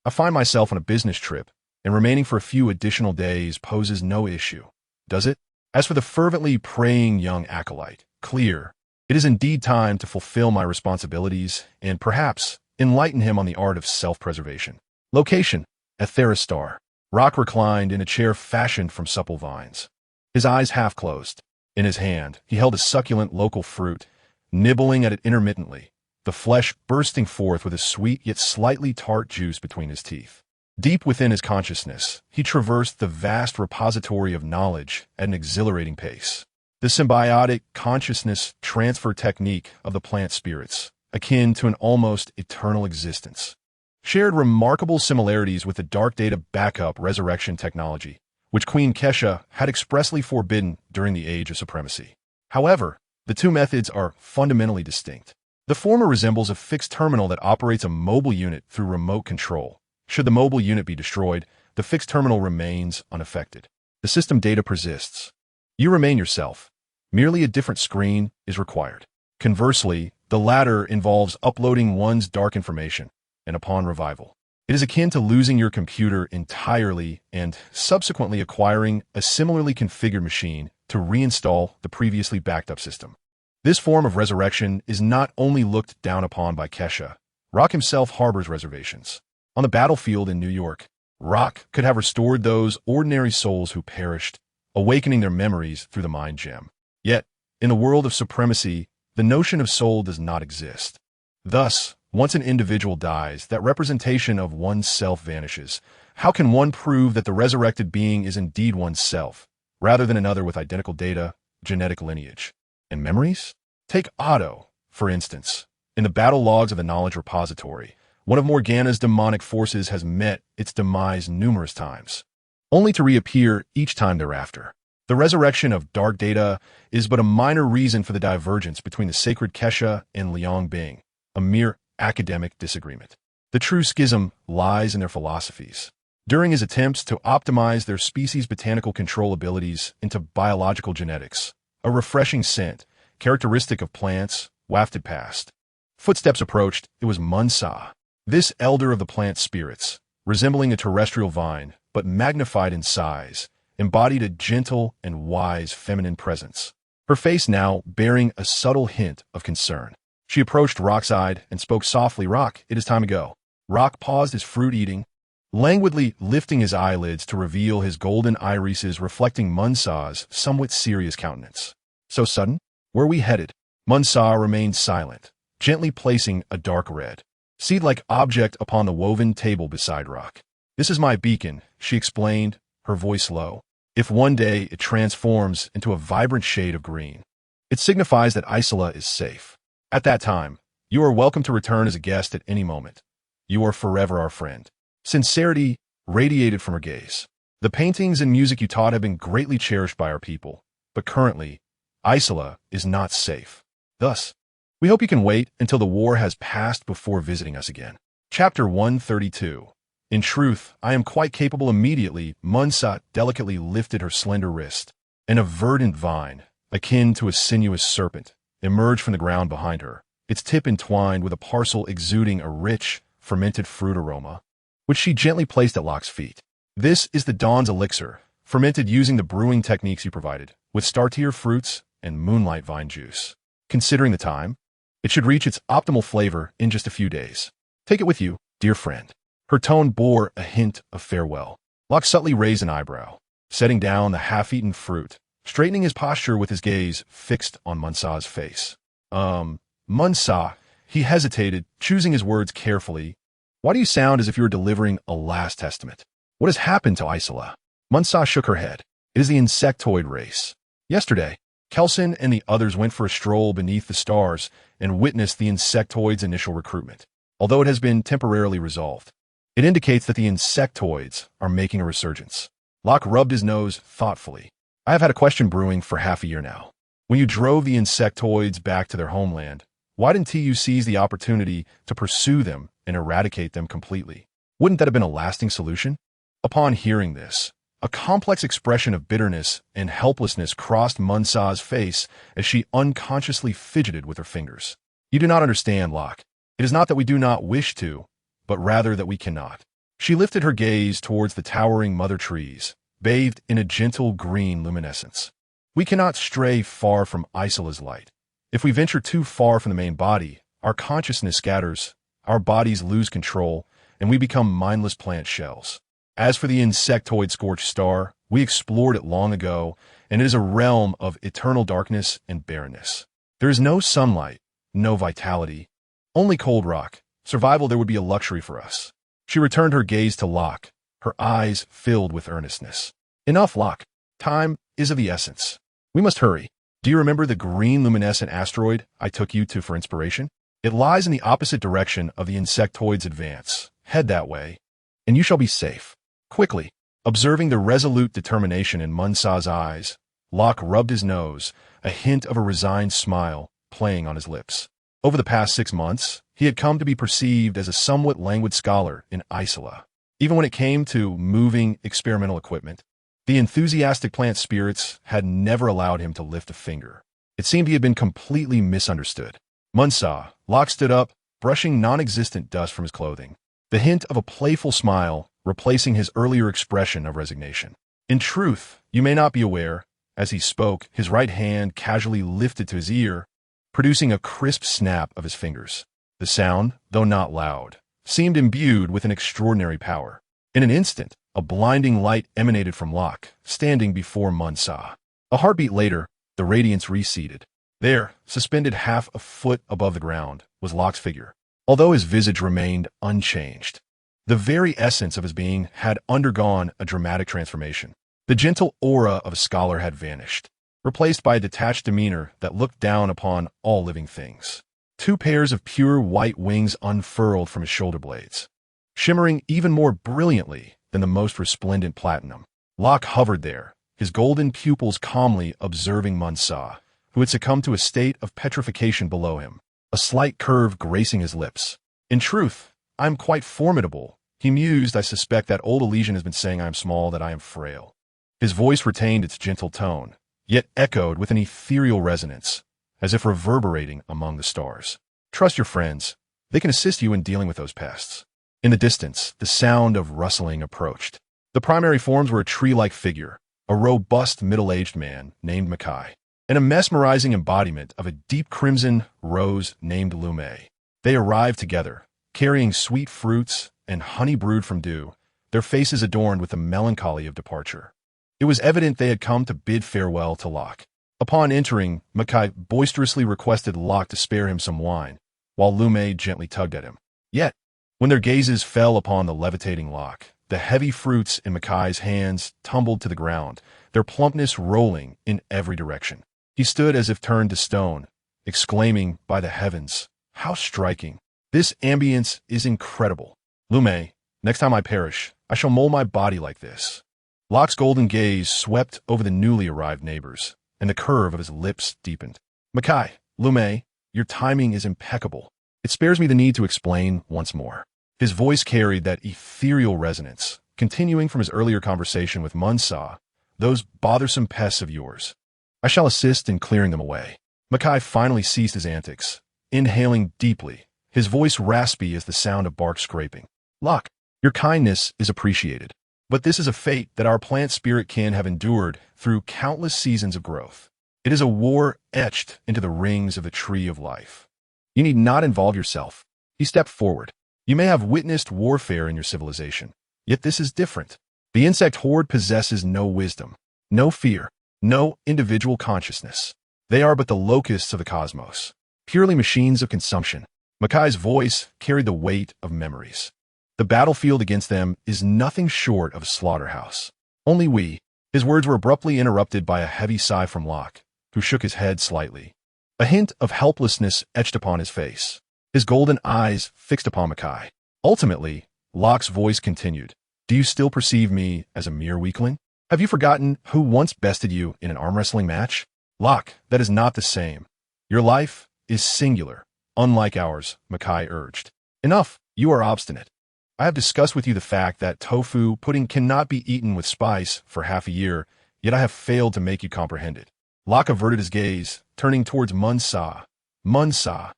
I find myself on a business trip, and remaining for a few additional days poses no issue, does it? As for the fervently praying young acolyte, clear, it is indeed time to fulfill my responsibilities and perhaps enlighten him on the art of self-preservation. Location: Atheristar. Rock reclined in a chair fashioned from supple vines, his eyes half closed. In his hand, he held a succulent local fruit, nibbling at it intermittently, the flesh bursting forth with a sweet yet slightly tart juice between his teeth. Deep within his consciousness, he traversed the vast repository of knowledge at an exhilarating pace. The symbiotic consciousness transfer technique of the plant spirits, akin to an almost eternal existence, shared remarkable similarities with the dark data backup resurrection technology, which Queen Kesha had expressly forbidden during the Age of Supremacy. However, the two methods are fundamentally distinct. The former resembles a fixed terminal that operates a mobile unit through remote control. Should the mobile unit be destroyed, the fixed terminal remains unaffected. The system data persists. You remain yourself. Merely a different screen is required. Conversely, the latter involves uploading one's dark information, and upon revival, it is akin to losing your computer entirely and subsequently acquiring a similarly configured machine to reinstall the previously backed up system. This form of resurrection is not only looked down upon by Kesha. Rock himself harbors reservations. On the battlefield in New York, Rock could have restored those ordinary souls who perished, awakening their memories through the mind gem. Yet, in the world of supremacy, the notion of soul does not exist. Thus, once an individual dies, that representation of one's self vanishes. How can one prove that the resurrected being is indeed one's self, rather than another with identical data, genetic lineage, and memories? Take Otto, for instance. In the battle logs of the Knowledge Repository, one of Morgana's demonic forces has met its demise numerous times, only to reappear each time thereafter. The resurrection of dark data is but a minor reason for the divergence between the sacred Kesha and Liang Bing, a mere academic disagreement. The true schism lies in their philosophies. During his attempts to optimize their species' botanical control abilities into biological genetics, a refreshing scent, characteristic of plants, wafted past. Footsteps approached. It was Munsa, this elder of the plant spirits, resembling a terrestrial vine, but magnified in size, embodied a gentle and wise feminine presence, her face now bearing a subtle hint of concern. She approached Rock's side and spoke softly. Rock, it is time to go. Rock paused his fruit eating, languidly lifting his eyelids to reveal his golden irises reflecting Munsa's somewhat serious countenance. So sudden? Where are we headed? Munsa remained silent, gently placing a dark red, seed-like object upon the woven table beside Rock. This is my beacon, she explained, her voice low. If one day it transforms into a vibrant shade of green, it signifies that Isola is safe. At that time, you are welcome to return as a guest at any moment. You are forever our friend. Sincerity radiated from her gaze. The paintings and music you taught have been greatly cherished by our people, but currently, Isola is not safe. Thus, we hope you can wait until the war has passed before visiting us again. Chapter 132. In truth, I am quite capable. Immediately, Munsa delicately lifted her slender wrist, and a verdant vine, akin to a sinuous serpent, emerged from the ground behind her, its tip entwined with a parcel exuding a rich, fermented fruit aroma, which she gently placed at Locke's feet. This is the Dawn's elixir, fermented using the brewing techniques you provided, with star-tier fruits and moonlight vine juice. Considering the time, it should reach its optimal flavor in just a few days. Take it with you, dear friend. Her tone bore a hint of farewell. Locke subtly raised an eyebrow, setting down the half-eaten fruit, straightening his posture with his gaze fixed on Munsa's face. Munsa, he hesitated, choosing his words carefully. Why do you sound as if you were delivering a last testament? What has happened to Isola? Munsa shook her head. It is the insectoid race. Yesterday, Kelson and the others went for a stroll beneath the stars and witnessed the insectoid's initial recruitment. Although it has been temporarily resolved, it indicates that the insectoids are making a resurgence. Locke rubbed his nose thoughtfully. I have had a question brewing for half a year now. When you drove the insectoids back to their homeland, why didn't you seize the opportunity to pursue them and eradicate them completely? Wouldn't that have been a lasting solution? Upon hearing this, a complex expression of bitterness and helplessness crossed Munsa's face as she unconsciously fidgeted with her fingers. You do not understand, Locke. It is not that we do not wish to, but rather that we cannot. She lifted her gaze towards the towering mother trees, bathed in a gentle green luminescence. We cannot stray far from Isola's light. If we venture too far from the main body, our consciousness scatters, our bodies lose control, and we become mindless plant shells. As for the insectoid scorched star, we explored it long ago, and it is a realm of eternal darkness and barrenness. There is no sunlight, no vitality, only cold rock. Survival there would be a luxury for us. She returned her gaze to Locke, her eyes filled with earnestness. Enough, Locke. Time is of the essence. We must hurry. Do you remember the green luminescent asteroid I took you to for inspiration? It lies in the opposite direction of the insectoid's advance. Head that way, and you shall be safe. Quickly, observing the resolute determination in Munsa's eyes, Locke rubbed his nose, a hint of a resigned smile playing on his lips. Over the past 6 months, he had come to be perceived as a somewhat languid scholar in Isola. Even when it came to moving experimental equipment, the enthusiastic plant spirits had never allowed him to lift a finger. It seemed he had been completely misunderstood. Munsa, Locke stood up, brushing non-existent dust from his clothing, the hint of a playful smile replacing his earlier expression of resignation. In truth, you may not be aware, as he spoke, his right hand casually lifted to his ear, producing a crisp snap of his fingers. The sound, though not loud, seemed imbued with an extraordinary power. In an instant, a blinding light emanated from Locke, standing before Munsa. A heartbeat later, the radiance receded. There, suspended half a foot above the ground, was Locke's figure. Although his visage remained unchanged, the very essence of his being had undergone a dramatic transformation. The gentle aura of a scholar had vanished, replaced by a detached demeanor that looked down upon all living things. 2 pairs of pure white wings unfurled from his shoulder blades, shimmering even more brilliantly than the most resplendent platinum. Locke hovered there, his golden pupils calmly observing Munsa, who had succumbed to a state of petrification below him, a slight curve gracing his lips. In truth, I am quite formidable, he mused. I suspect that old Elysian has been saying I am small, that I am frail. His voice retained its gentle tone, yet echoed with an ethereal resonance, as if reverberating among the stars. Trust your friends. They can assist you in dealing with those pests. In the distance, the sound of rustling approached. The primary forms were a tree-like figure, a robust middle-aged man named Mackay, and a mesmerizing embodiment of a deep crimson rose named Lume. They arrived together, carrying sweet fruits and honey brewed from dew, their faces adorned with the melancholy of departure. It was evident they had come to bid farewell to Locke. Upon entering, Mackay boisterously requested Locke to spare him some wine, while Lume gently tugged at him. Yet, when their gazes fell upon the levitating Locke, the heavy fruits in Mackay's hands tumbled to the ground, their plumpness rolling in every direction. He stood as if turned to stone, exclaiming, "By the heavens, how striking! This ambience is incredible. Lume, next time I perish, I shall mold my body like this." Locke's golden gaze swept over the newly arrived neighbors, and the curve of his lips deepened. "Mackay, Lume, your timing is impeccable. It spares me the need to explain once more." His voice carried that ethereal resonance, continuing from his earlier conversation with Munsa, "Those bothersome pests of yours. I shall assist in clearing them away." Mackay finally ceased his antics, inhaling deeply, his voice raspy as the sound of bark scraping. "Locke, your kindness is appreciated. But this is a fate that our plant spirit kin have endured through countless seasons of growth. It is a war etched into the rings of the tree of life. You need not involve yourself." He stepped forward. "You may have witnessed warfare in your civilization, yet this is different. The insect horde possesses no wisdom, no fear, no individual consciousness. They are but the locusts of the cosmos, purely machines of consumption." Mackay's voice carried the weight of memories. "The battlefield against them is nothing short of a slaughterhouse. Only we—" His words were abruptly interrupted by a heavy sigh from Locke, who shook his head slightly. A hint of helplessness etched upon his face, his golden eyes fixed upon Mackay. Ultimately, Locke's voice continued, "Do you still perceive me as a mere weakling? Have you forgotten who once bested you in an arm wrestling match? Locke, that is not the same. Your life is singular, unlike ours," Mackay urged. "Enough, you are obstinate. I have discussed with you the fact that tofu pudding cannot be eaten with spice for half a year, yet I have failed to make you comprehend it." Locke averted his gaze, turning towards Munsa. "Munsa."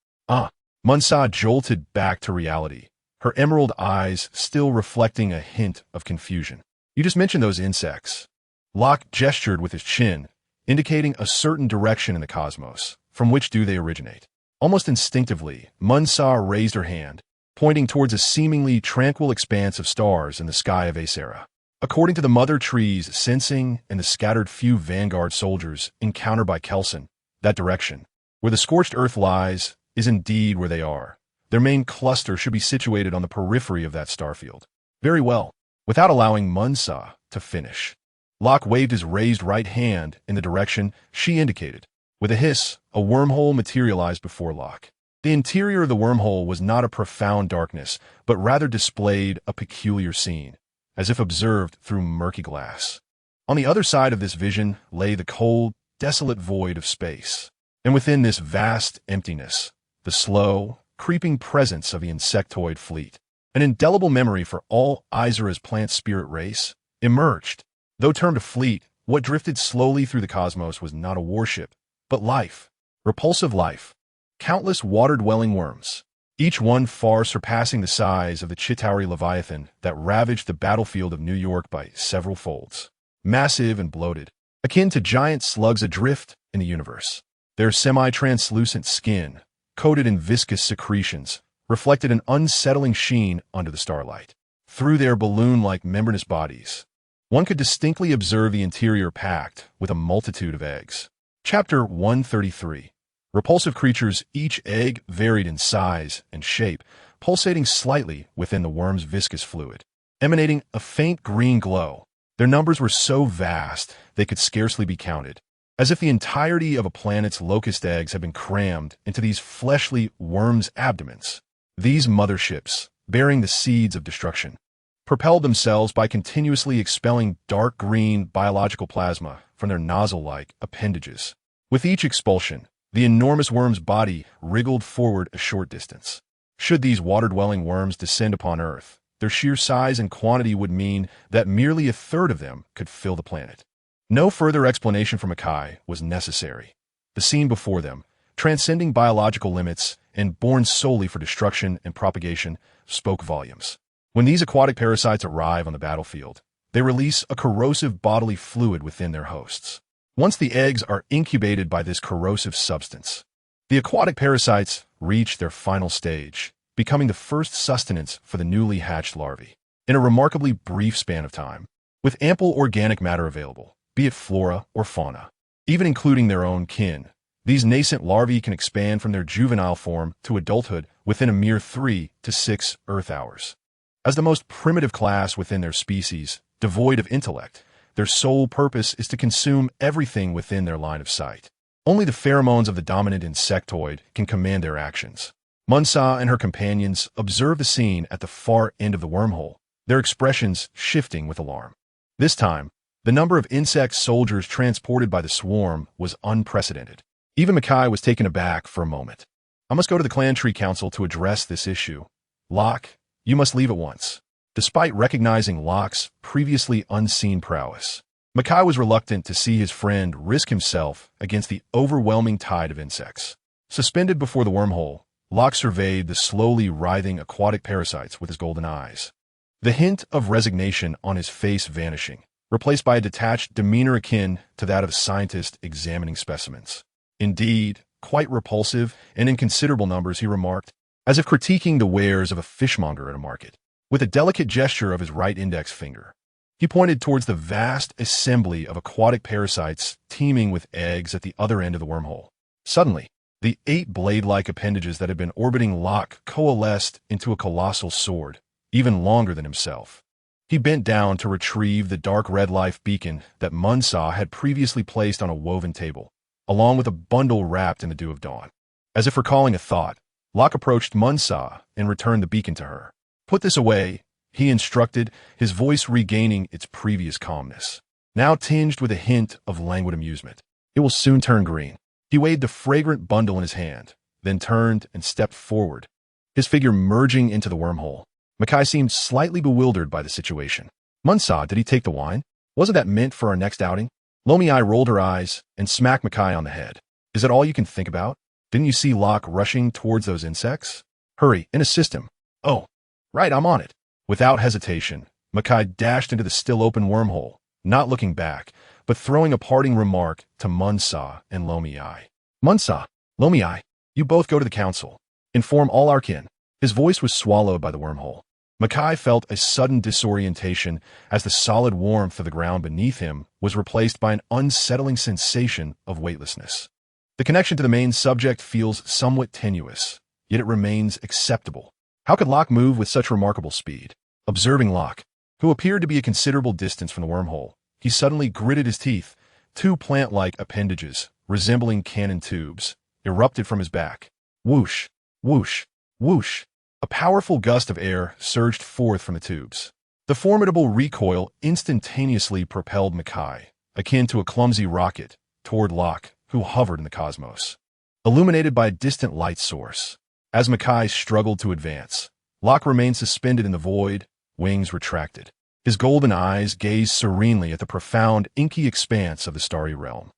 Munsa jolted back to reality, her emerald eyes still reflecting a hint of confusion. "You just mentioned those insects." Locke gestured with his chin, indicating a certain direction in the cosmos. "From which do they originate?" Almost instinctively, Munsa raised her hand, pointing towards a seemingly tranquil expanse of stars in the sky of Acera. "According to the mother trees sensing and the scattered few vanguard soldiers encountered by Kelson, that direction, where the scorched earth lies, is indeed where they are. Their main cluster should be situated on the periphery of that starfield." "Very well." Without allowing Munsa to finish, Locke waved his raised right hand in the direction she indicated. With a hiss, a wormhole materialized before Locke. The interior of the wormhole was not a profound darkness, but rather displayed a peculiar scene, as if observed through murky glass. On the other side of this vision lay the cold, desolate void of space, and within this vast emptiness, the slow, creeping presence of the insectoid fleet, an indelible memory for all Isera's plant spirit race, emerged. Though termed a fleet, what drifted slowly through the cosmos was not a warship, but life, repulsive life. Countless water-dwelling worms, each one far surpassing the size of the Chitauri Leviathan that ravaged the battlefield of New York by several folds. Massive and bloated, akin to giant slugs adrift in the universe. Their semi-translucent skin, coated in viscous secretions, reflected an unsettling sheen under the starlight. Through their balloon-like membranous bodies, one could distinctly observe the interior packed with a multitude of eggs. Chapter 133. Repulsive creatures, each egg varied in size and shape, pulsating slightly within the worm's viscous fluid, emanating a faint green glow. Their numbers were so vast they could scarcely be counted, as if the entirety of a planet's locust eggs had been crammed into these fleshly worms' abdomens. These motherships, bearing the seeds of destruction, propelled themselves by continuously expelling dark green biological plasma from their nozzle-like appendages. With each expulsion, the enormous worm's body wriggled forward a short distance. Should these water-dwelling worms descend upon Earth, their sheer size and quantity would mean that merely a third of them could fill the planet. No further explanation from Mackay was necessary. The scene before them, transcending biological limits and born solely for destruction and propagation, spoke volumes. When these aquatic parasites arrive on the battlefield, they release a corrosive bodily fluid within their hosts. Once the eggs are incubated by this corrosive substance, the aquatic parasites reach their final stage, becoming the first sustenance for the newly hatched larvae. In a remarkably brief span of time, with ample organic matter available, be it flora or fauna, even including their own kin. These nascent larvae can expand from their juvenile form to adulthood within a mere 3 to 6 Earth hours. As the most primitive class within their species, devoid of intellect, their sole purpose is to consume everything within their line of sight. Only the pheromones of the dominant insectoid can command their actions. Munsa and her companions observe the scene at the far end of the wormhole, their expressions shifting with alarm. This time, the number of insect soldiers transported by the swarm was unprecedented. Even Mackay was taken aback for a moment. I must go to the clan tree council to address this issue. Locke, you must leave at once. Despite recognizing Locke's previously unseen prowess, Mackay was reluctant to see his friend risk himself against the overwhelming tide of insects. Suspended before the wormhole, Locke surveyed the slowly writhing aquatic parasites with his golden eyes. The hint of resignation on his face vanishing, replaced by a detached demeanor akin to that of a scientist examining specimens. Indeed, quite repulsive, and in considerable numbers, he remarked, as if critiquing the wares of a fishmonger at a market. With a delicate gesture of his right index finger, he pointed towards the vast assembly of aquatic parasites teeming with eggs at the other end of the wormhole. Suddenly, the 8 blade-like appendages that had been orbiting Locke coalesced into a colossal sword, even longer than himself. He bent down to retrieve the dark red life beacon that Munsa had previously placed on a woven table, along with a bundle wrapped in the dew of dawn. As if recalling a thought, Locke approached Munsa and returned the beacon to her. "Put this away," he instructed, his voice regaining its previous calmness, now tinged with a hint of languid amusement. "It will soon turn green." He waved the fragrant bundle in his hand, then turned and stepped forward, his figure merging into the wormhole. Mackay seemed slightly bewildered by the situation. "Munsa, did he take the wine? Wasn't that meant for our next outing?" Lomi-Eye rolled her eyes and smacked Mackay on the head. "Is that all you can think about? Didn't you see Locke rushing towards those insects? Hurry, and assist him." "Oh, right, I'm on it." Without hesitation, Mackay dashed into the still-open wormhole, not looking back, but throwing a parting remark to Munsa and Lomi-Eye. "Munsa, Lomi-Eye, you both go to the council. Inform all our kin." His voice was swallowed by the wormhole. Mackay felt a sudden disorientation as the solid warmth of the ground beneath him was replaced by an unsettling sensation of weightlessness. The connection to the main subject feels somewhat tenuous, yet it remains acceptable. How could Locke move with such remarkable speed? Observing Locke, who appeared to be a considerable distance from the wormhole, he suddenly gritted his teeth. 2 plant-like appendages, resembling cannon tubes, erupted from his back. Whoosh, whoosh, whoosh. A powerful gust of air surged forth from the tubes. The formidable recoil instantaneously propelled Mackay, akin to a clumsy rocket, toward Locke, who hovered in the cosmos, illuminated by a distant light source. As Mackay struggled to advance, Locke remained suspended in the void, wings retracted. His golden eyes gazed serenely at the profound, inky expanse of the starry realm,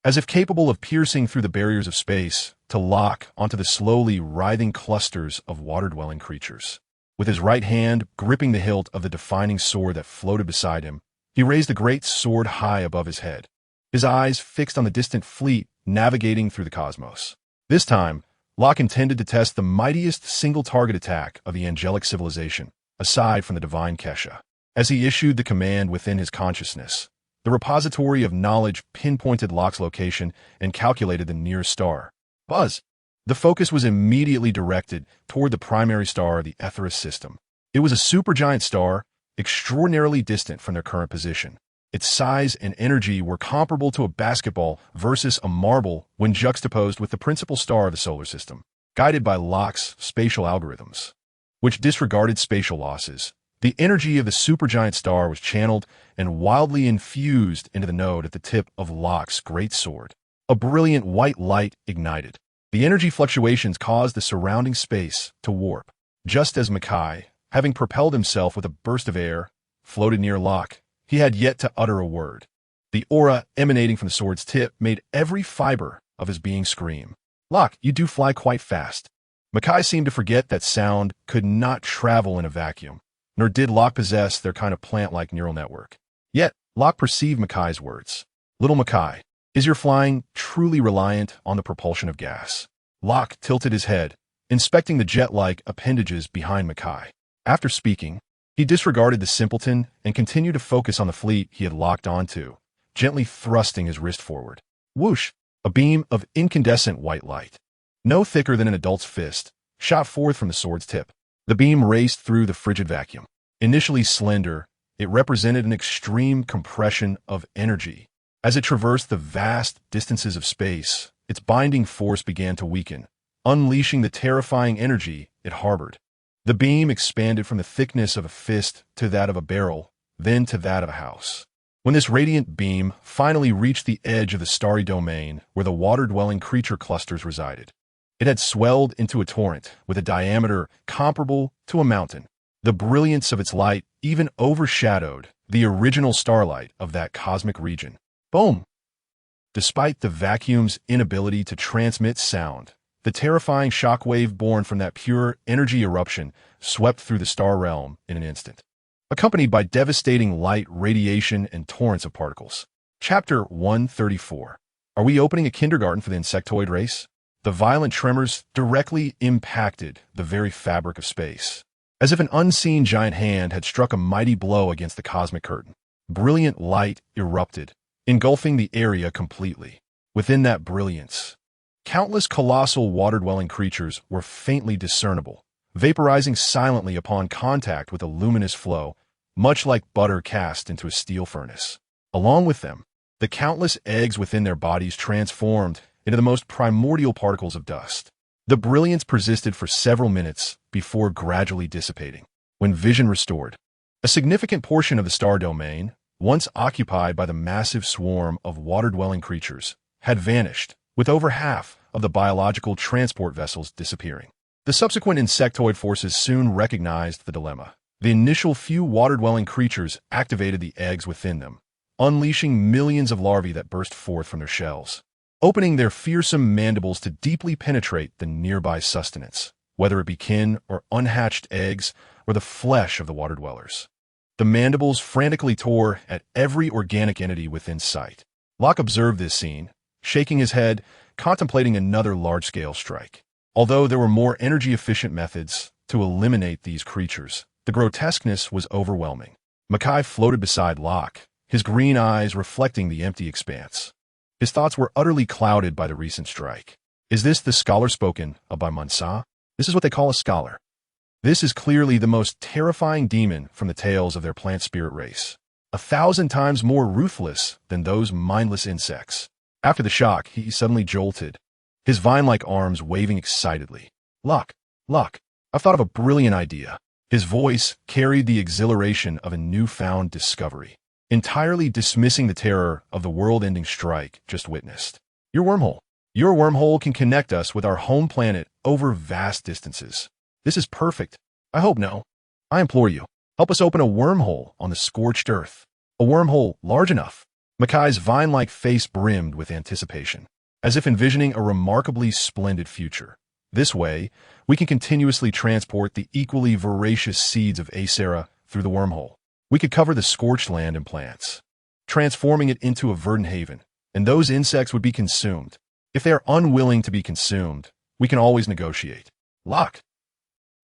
as if capable of piercing through the barriers of space to lock onto the slowly writhing clusters of water-dwelling creatures. With his right hand gripping the hilt of the defining sword that floated beside him, he raised the great sword high above his head, his eyes fixed on the distant fleet navigating through the cosmos. This time, Locke intended to test the mightiest single-target attack of the angelic civilization, aside from the divine Kesha. As he issued the command within his consciousness, the repository of knowledge pinpointed Locke's location and calculated the nearest star. Buzz! The focus was immediately directed toward the primary star of the Aetherius system. It was a supergiant star, extraordinarily distant from their current position. Its size and energy were comparable to a basketball versus a marble when juxtaposed with the principal star of the solar system. Guided by Locke's spatial algorithms, which disregarded spatial losses, the energy of the supergiant star was channeled and wildly infused into the node at the tip of Locke's great sword. A brilliant white light ignited. The energy fluctuations caused the surrounding space to warp, just as Mackay, having propelled himself with a burst of air, floated near Locke. He had yet to utter a word. The aura emanating from the sword's tip made every fiber of his being scream. "Locke, you do fly quite fast." Mackay seemed to forget that sound could not travel in a vacuum, nor did Locke possess their kind of plant-like neural network. Yet, Locke perceived Mackay's words. "Little Mackay, is your flying truly reliant on the propulsion of gas?" Locke tilted his head, inspecting the jet-like appendages behind Mackay. After speaking, he disregarded the simpleton and continued to focus on the fleet he had locked onto, gently thrusting his wrist forward. Whoosh! A beam of incandescent white light, no thicker than an adult's fist, shot forth from the sword's tip. The beam raced through the frigid vacuum. Initially slender, it represented an extreme compression of energy. As it traversed the vast distances of space, its binding force began to weaken, unleashing the terrifying energy it harbored. The beam expanded from the thickness of a fist to that of a barrel, then to that of a house. When this radiant beam finally reached the edge of the starry domain where the water-dwelling creature clusters resided, it had swelled into a torrent with a diameter comparable to a mountain. The brilliance of its light even overshadowed the original starlight of that cosmic region. Boom! Despite the vacuum's inability to transmit sound, the terrifying shockwave born from that pure energy eruption swept through the star realm in an instant, accompanied by devastating light, radiation, and torrents of particles. Chapter 134. Are we opening a kindergarten for the insectoid race? The violent tremors directly impacted the very fabric of space, as if an unseen giant hand had struck a mighty blow against the cosmic curtain. Brilliant light erupted, engulfing the area completely. Within that brilliance, countless colossal water-dwelling creatures were faintly discernible, vaporizing silently upon contact with a luminous flow, much like butter cast into a steel furnace. Along with them, the countless eggs within their bodies transformed into the most primordial particles of dust. The brilliance persisted for several minutes before gradually dissipating. When vision restored, a significant portion of the star domain, once occupied by the massive swarm of water-dwelling creatures, had vanished, with over half of the biological transport vessels disappearing. The subsequent insectoid forces soon recognized the dilemma. The initial few water-dwelling creatures activated the eggs within them, unleashing millions of larvae that burst forth from their shells, opening their fearsome mandibles to deeply penetrate the nearby sustenance, whether it be kin or unhatched eggs or the flesh of the water dwellers. The mandibles frantically tore at every organic entity within sight. Locke observed this scene, shaking his head, contemplating another large-scale strike. Although there were more energy-efficient methods to eliminate these creatures, the grotesqueness was overwhelming. Mackay floated beside Locke, his green eyes reflecting the empty expanse. His thoughts were utterly clouded by the recent strike. Is this the scholar spoken of by Mansa? This is what they call a scholar. This is clearly the most terrifying demon from the tales of their plant spirit race, 1,000 times more ruthless than those mindless insects. After the shock, he suddenly jolted, his vine-like arms waving excitedly. Locke, I've thought of a brilliant idea. His voice carried the exhilaration of a newfound discovery, entirely dismissing the terror of the world-ending strike just witnessed. Your wormhole can connect us with our home planet over vast distances. This is perfect. I hope no. I implore you, help us open a wormhole on the scorched earth. A wormhole large enough. Mackay's vine-like face brimmed with anticipation, as if envisioning a remarkably splendid future. This way, we can continuously transport the equally voracious seeds of Acera through the wormhole. We could cover the scorched land and plants, transforming it into a verdant haven, and those insects would be consumed. If they are unwilling to be consumed, we can always negotiate. Locke.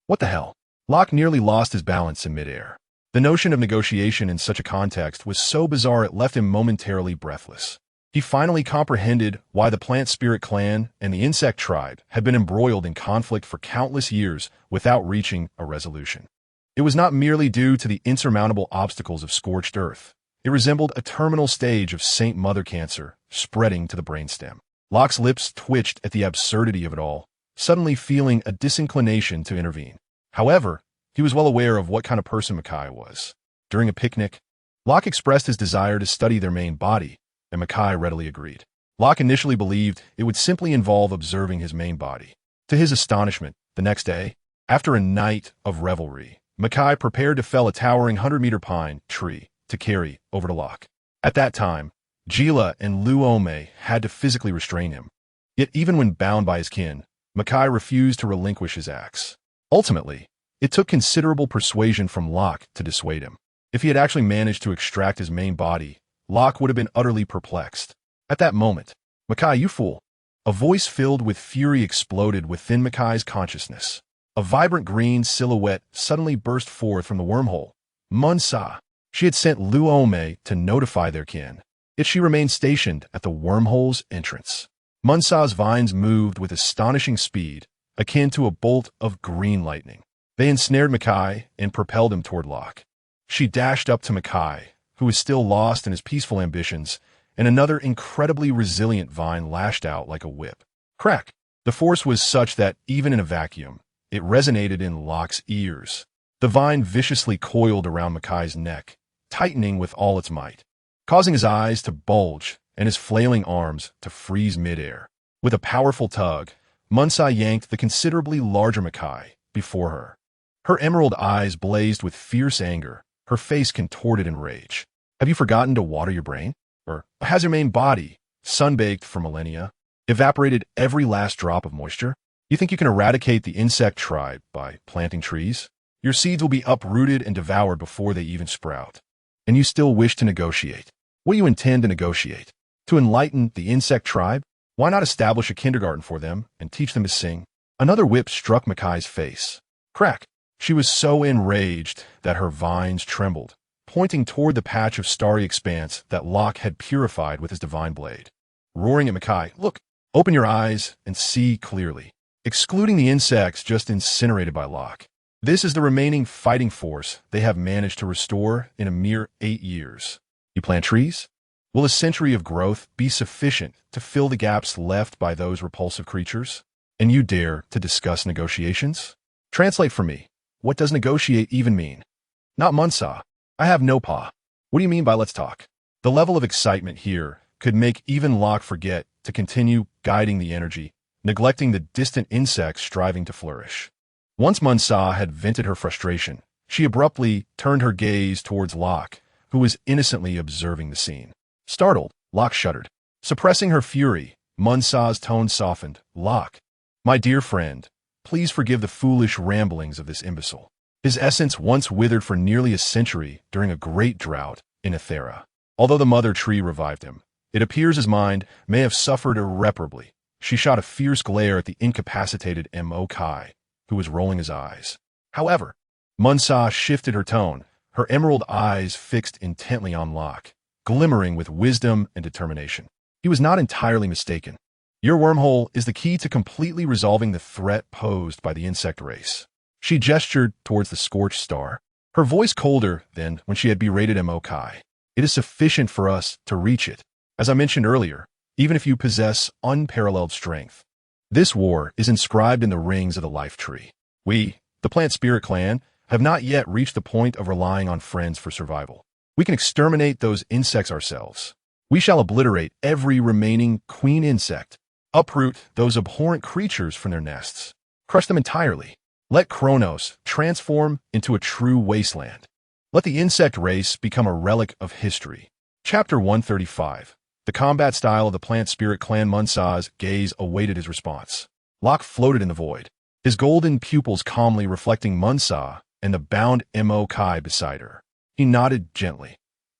What the hell? Locke nearly lost his balance in midair. The notion of negotiation in such a context was so bizarre it left him momentarily breathless. He finally comprehended why the plant spirit clan and the insect tribe had been embroiled in conflict for countless years without reaching a resolution. It was not merely due to the insurmountable obstacles of scorched earth. It resembled a terminal stage of Saint Mother cancer spreading to the brainstem. Locke's lips twitched at the absurdity of it all, suddenly feeling a disinclination to intervene. However, he was well aware of what kind of person Mackay was. During a picnic, Locke expressed his desire to study their main body, and Mackay readily agreed. Locke initially believed it would simply involve observing his main body. To his astonishment, the next day, after a night of revelry, Mackay prepared to fell a towering 100-meter pine tree to carry over to Locke. At that time, Gila and Luome had to physically restrain him. Yet even when bound by his kin, Mackay refused to relinquish his axe. Ultimately, it took considerable persuasion from Locke to dissuade him. If he had actually managed to extract his main body, Locke would have been utterly perplexed. At that moment, Mackay, you fool! A voice filled with fury exploded within Mackay's consciousness. A vibrant green silhouette suddenly burst forth from the wormhole. Mansa! She had sent Luome to notify their kin. yet she remained stationed at the wormhole's entrance. Munsa's vines moved with astonishing speed, akin to a bolt of green lightning. They ensnared Mackay and propelled him toward Locke. She dashed up to Mackay, who was still lost in his peaceful ambitions, and another incredibly resilient vine lashed out like a whip. Crack! The force was such that, even in a vacuum, it resonated in Locke's ears. The vine viciously coiled around Mackay's neck, tightening with all its might, causing his eyes to bulge and his flailing arms to freeze midair. With a powerful tug, Munsa yanked the considerably larger Mackay before her. Her emerald eyes blazed with fierce anger, her face contorted in rage. Have you forgotten to water your brain? Or has your main body, sunbaked for millennia, evaporated every last drop of moisture? You think you can eradicate the insect tribe by planting trees? Your seeds will be uprooted and devoured before they even sprout. And you still wish to negotiate. What do you intend to negotiate? To enlighten the insect tribe? Why not establish a kindergarten for them and teach them to sing? Another whip struck Mackay's face. Crack! She was so enraged that her vines trembled, pointing toward the patch of starry expanse that Locke had purified with his divine blade. Roaring at Mackay, "Look, open your eyes and see clearly." Excluding the insects just incinerated by Locke, this is the remaining fighting force they have managed to restore in a mere 8 years. You plant trees? Will a century of growth be sufficient to fill the gaps left by those repulsive creatures? And you dare to discuss negotiations? Translate for me. What does negotiate even mean? Not Munsa. I have no pa. What do you mean by let's talk? The level of excitement here could make even Locke forget to continue guiding the energy, neglecting the distant insects striving to flourish. Once Munsa had vented her frustration, she abruptly turned her gaze towards Locke, who was innocently observing the scene. Startled, Locke shuddered. Suppressing her fury, Munsa's tone softened. Locke, my dear friend, please forgive the foolish ramblings of this imbecile. His essence once withered for nearly a century during a great drought in Ethera. Although the mother tree revived him, it appears his mind may have suffered irreparably. She shot a fierce glare at the incapacitated Mokai, who was rolling his eyes. However, Munsa shifted her tone, her emerald eyes fixed intently on Locke, glimmering with wisdom and determination. He was not entirely mistaken. Your wormhole is the key to completely resolving the threat posed by the insect race. She gestured towards the scorched star, her voice colder than when she had berated Mokai. It is sufficient for us to reach it. As I mentioned earlier, even if you possess unparalleled strength, this war is inscribed in the rings of the life tree. We, the Plant Spirit Clan, have not yet reached the point of relying on friends for survival. We can exterminate those insects ourselves. We shall obliterate every remaining queen insect, uproot those abhorrent creatures from their nests, crush them entirely. Let Kronos transform into a true wasteland. Let the insect race become a relic of history. Chapter 135. The combat style of the Plant Spirit Clan. Munsa's gaze awaited his response. Locke floated in the void, his golden pupils calmly reflecting Munsa and the bound Mokai beside her. He nodded gently.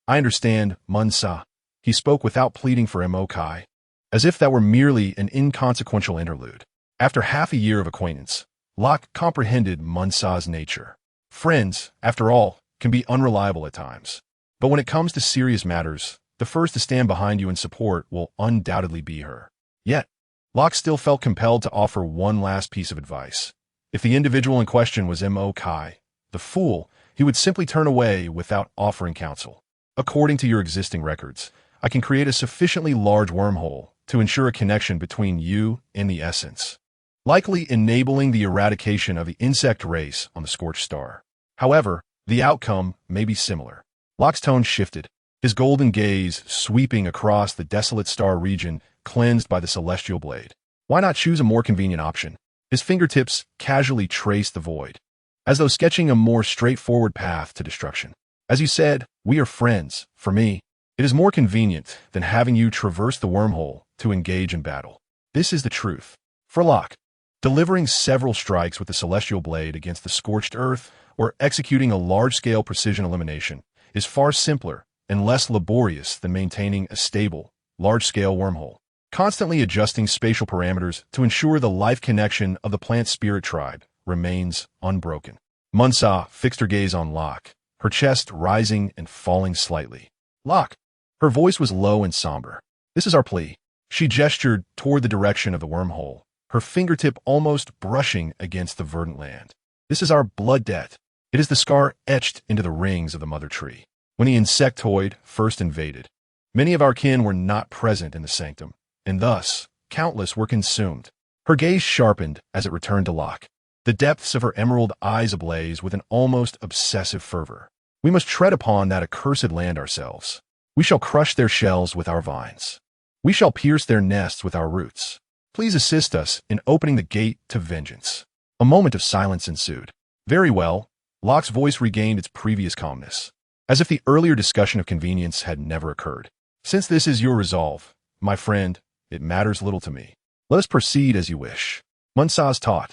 I understand, Munsa. He spoke without pleading for Mokai, as if that were merely an inconsequential interlude. After half a year of acquaintance, Locke comprehended Munsa's nature. Friends, after all, can be unreliable at times. But when it comes to serious matters, the first to stand behind you in support will undoubtedly be her. Yet, Locke still felt compelled to offer one last piece of advice. If the individual in question was Mokai, the fool, he would simply turn away without offering counsel. According to your existing records, I can create a sufficiently large wormhole to ensure a connection between you and the essence, likely enabling the eradication of the insect race on the scorched star. However, the outcome may be similar. Locke's tone shifted, his golden gaze sweeping across the desolate star region cleansed by the celestial blade. Why not choose a more convenient option? His fingertips casually traced the void, as though sketching a more straightforward path to destruction. As you said, we are friends. For me, it is more convenient than having you traverse the wormhole to engage in battle. This is the truth. For Locke, delivering several strikes with the celestial blade against the scorched earth or executing a large-scale precision elimination is far simpler and less laborious than maintaining a stable, large-scale wormhole, constantly adjusting spatial parameters to ensure the life connection of the plant spirit tribe remains unbroken. Munsa fixed her gaze on Locke, her chest rising and falling slightly. Locke, Her voice was low and somber. This is our plea. She gestured toward the direction of the wormhole, her fingertip almost brushing against the verdant land. This is our blood debt. It is the scar etched into the rings of the mother tree. When the insectoid first invaded, many of our kin were not present in the sanctum, and thus, countless were consumed. Her gaze sharpened as it returned to Locke, the depths of her emerald eyes ablaze with an almost obsessive fervor. We must tread upon that accursed land ourselves. We shall crush their shells with our vines. We shall pierce their nests with our roots. Please assist us in opening the gate to vengeance. A moment of silence ensued. Very well. Locke's voice regained its previous calmness, as if the earlier discussion of convenience had never occurred. Since this is your resolve, my friend, it matters little to me. Let us proceed as you wish. Munsa's taut,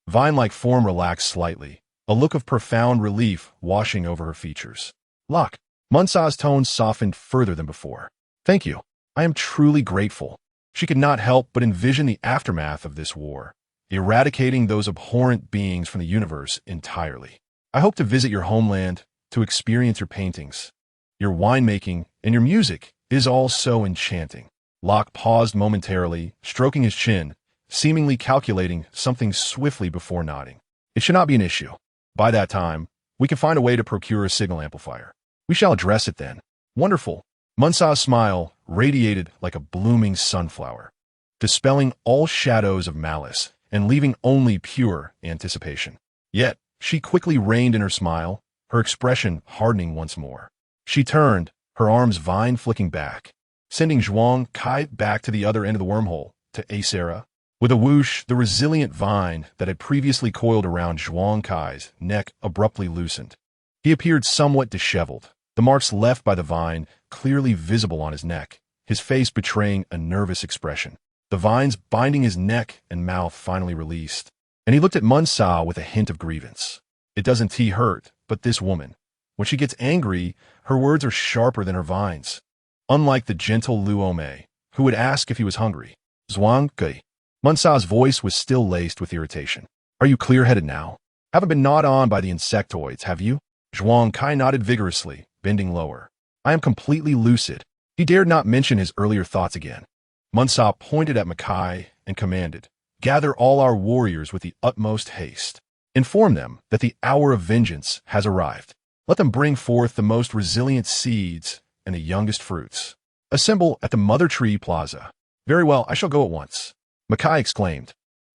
vine-like form relaxed slightly, a look of profound relief washing over her features. Locke, Munsa's tone softened further than before. Thank you. I am truly grateful. She could not help but envision the aftermath of this war, eradicating those abhorrent beings from the universe entirely. I hope to visit your homeland, to experience your paintings, your winemaking, and your music. It is all so enchanting. Locke paused momentarily, stroking his chin, seemingly calculating something swiftly before nodding. It should not be an issue. By that time, we can find a way to procure a signal amplifier. We shall address it then. Wonderful. Munsa's smile radiated like a blooming sunflower, dispelling all shadows of malice and leaving only pure anticipation. Yet, she quickly reined in her smile, her expression hardening once more. She turned, her arms vine-flicking back, sending Zhuang Kai back to the other end of the wormhole, to Acera. With a whoosh, the resilient vine that had previously coiled around Zhuang Kai's neck abruptly loosened. He appeared somewhat disheveled, the marks left by the vine clearly visible on his neck, his face betraying a nervous expression. The vines binding his neck and mouth finally released, and he looked at Munsa with a hint of grievance. It doesn't hurt, but this woman, when she gets angry, her words are sharper than her vines. Unlike the gentle Luome, who would ask if he was hungry. Zhuang Kai. Munsa's voice was still laced with irritation. Are you clear-headed now? Haven't been gnawed on by the insectoids, have you? Zhuang Kai nodded vigorously, bending lower. I am completely lucid. He dared not mention his earlier thoughts again. Munsa pointed at Makai and commanded, gather all our warriors with the utmost haste. Inform them that the hour of vengeance has arrived. Let them bring forth the most resilient seeds and the youngest fruits. Assemble at the Mother Tree Plaza. Very well, I shall go at once. Makai exclaimed,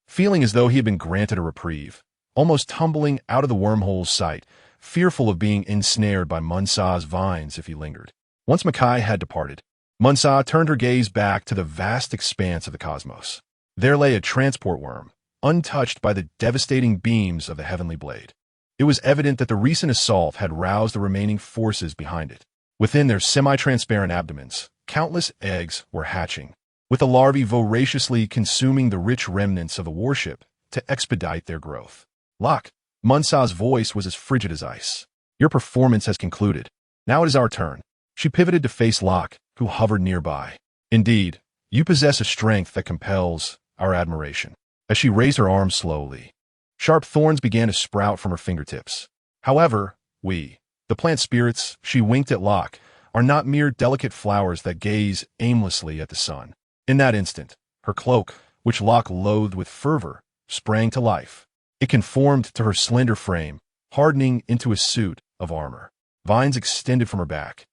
feeling as though he had been granted a reprieve, almost tumbling out of the wormhole's sight, fearful of being ensnared by Munsa's vines if he lingered. Once Makai had departed, Munsa turned her gaze back to the vast expanse of the cosmos. There lay a transport worm, untouched by the devastating beams of the heavenly blade. It was evident that the recent assault had roused the remaining forces behind it. Within their semi-transparent abdomens, countless eggs were hatching, with the larvae voraciously consuming the rich remnants of the warship to expedite their growth. Locke, Munsa's voice was as frigid as ice. Your performance has concluded. Now it is our turn. She pivoted to face Locke, who hovered nearby. Indeed, you possess a strength that compels our admiration. As she raised her arms slowly, sharp thorns began to sprout from her fingertips. However, we, the plant spirits, she winked at Locke, are not mere delicate flowers that gaze aimlessly at the sun. In that instant, her cloak, which Locke loathed with fervor, sprang to life. It conformed to her slender frame, hardening into a suit of armor. Vines extended from her back,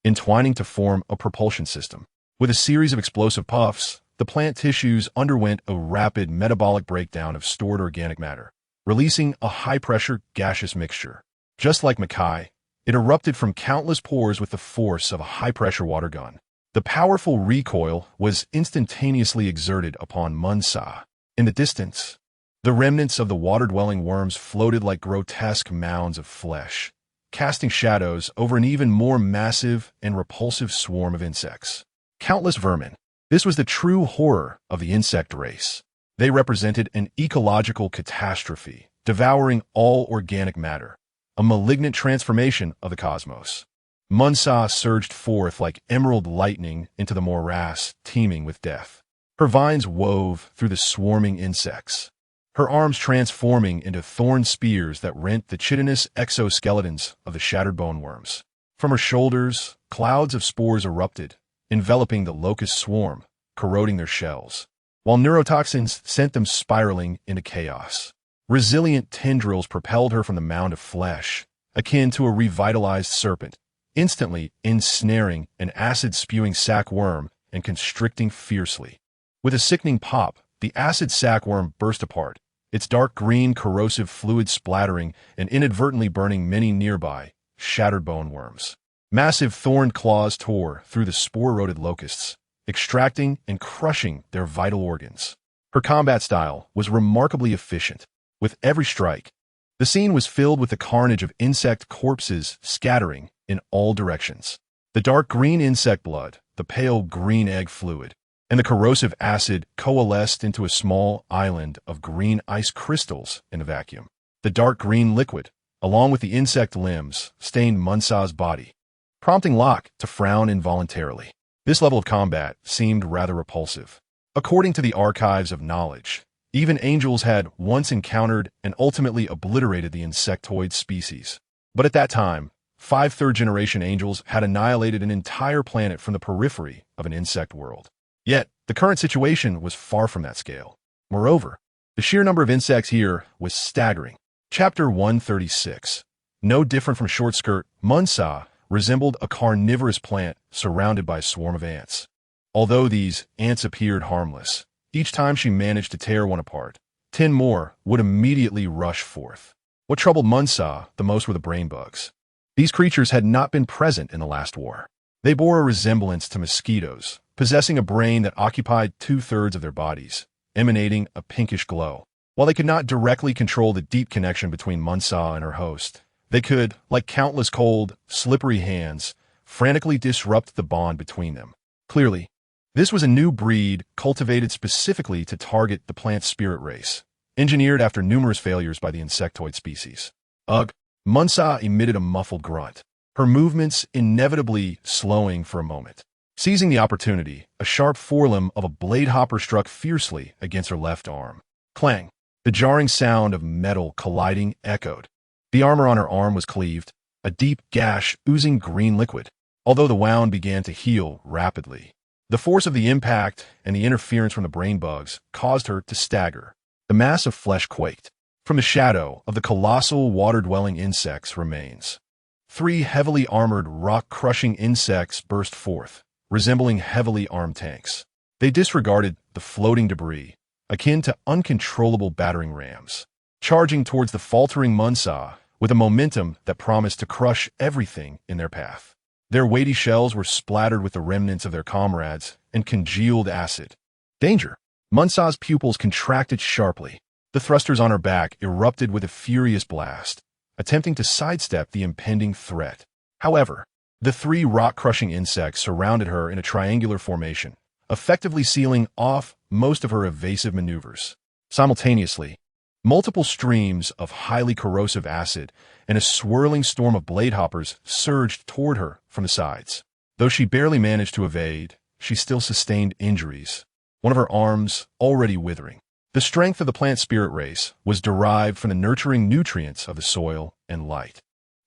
entwining to form a propulsion system. With a series of explosive puffs, the plant tissues underwent a rapid metabolic breakdown of stored organic matter, releasing a high-pressure gaseous mixture. Just like Makai, it erupted from countless pores with the force of a high-pressure water gun. The powerful recoil was instantaneously exerted upon Munsa. In the distance, the remnants of the water-dwelling worms floated like grotesque mounds of flesh, casting shadows over an even more massive and repulsive swarm of insects. Countless vermin. This was the true horror of the insect race. They represented an ecological catastrophe, devouring all organic matter, a malignant transformation of the cosmos. Munsa surged forth like emerald lightning into the morass teeming with death. Her vines wove through the swarming insects, her arms transforming into thorn spears that rent the chitinous exoskeletons of the shattered bone worms. From her shoulders, clouds of spores erupted, enveloping the locust swarm, corroding their shells, while neurotoxins sent them spiraling into chaos. Resilient tendrils propelled her from the mound of flesh, akin to a revitalized serpent, instantly ensnaring an acid-spewing sac worm and constricting fiercely. With a sickening pop, the acid sac worm burst apart, its dark green corrosive fluid splattering and inadvertently burning many nearby, shattered bone worms. Massive thorned claws tore through the spore-eroded locusts, extracting and crushing their vital organs. Her combat style was remarkably efficient. With every strike, the scene was filled with the carnage of insect corpses scattering in all directions. The dark green insect blood, the pale green egg fluid, and the corrosive acid coalesced into a small island of green ice crystals in the vacuum. The dark green liquid, along with the insect limbs, stained Munsa's body, prompting Locke to frown involuntarily. This level of combat seemed rather repulsive. According to the archives of knowledge, even angels had once encountered and ultimately obliterated the insectoid species. But at that time, 5 third-generation angels had annihilated an entire planet from the periphery of an insect world. Yet, the current situation was far from that scale. Moreover, the sheer number of insects here was staggering. Chapter 136. No different from short-skirt, Munsa resembled a carnivorous plant surrounded by a swarm of ants. Although these ants appeared harmless, each time she managed to tear one apart, 10 more would immediately rush forth. What troubled Munsa the most were the brain bugs. These creatures had not been present in the last war. They bore a resemblance to mosquitoes, possessing a brain that occupied 2/3 of their bodies, emanating a pinkish glow. While they could not directly control the deep connection between Munsa and her host, they could, like countless cold, slippery hands, frantically disrupt the bond between them. Clearly, this was a new breed cultivated specifically to target the plant spirit race, engineered after numerous failures by the insectoid species. Ugh! Munsa emitted a muffled grunt, her movements inevitably slowing for a moment. Seizing the opportunity, a sharp forelimb of a blade hopper struck fiercely against her left arm. Clang! The jarring sound of metal colliding echoed. The armor on her arm was cleaved, a deep gash oozing green liquid, although the wound began to heal rapidly. The force of the impact and the interference from the brain bugs caused her to stagger. The mass of flesh quaked. From the shadow of the colossal water-dwelling insects remains. 3 heavily armored rock-crushing insects burst forth, resembling heavily armed tanks. They disregarded the floating debris, akin to uncontrollable battering rams, charging towards the faltering Munsa with a momentum that promised to crush everything in their path. Their weighty shells were splattered with the remnants of their comrades and congealed acid. Danger! Munsa's pupils contracted sharply. The thrusters on her back erupted with a furious blast, attempting to sidestep the impending threat. However, the 3 rock-crushing insects surrounded her in a triangular formation, effectively sealing off most of her evasive maneuvers. Simultaneously, multiple streams of highly corrosive acid and a swirling storm of blade hoppers surged toward her from the sides. Though she barely managed to evade, she still sustained injuries, one of her arms already withering. The strength of the plant spirit race was derived from the nurturing nutrients of the soil and light.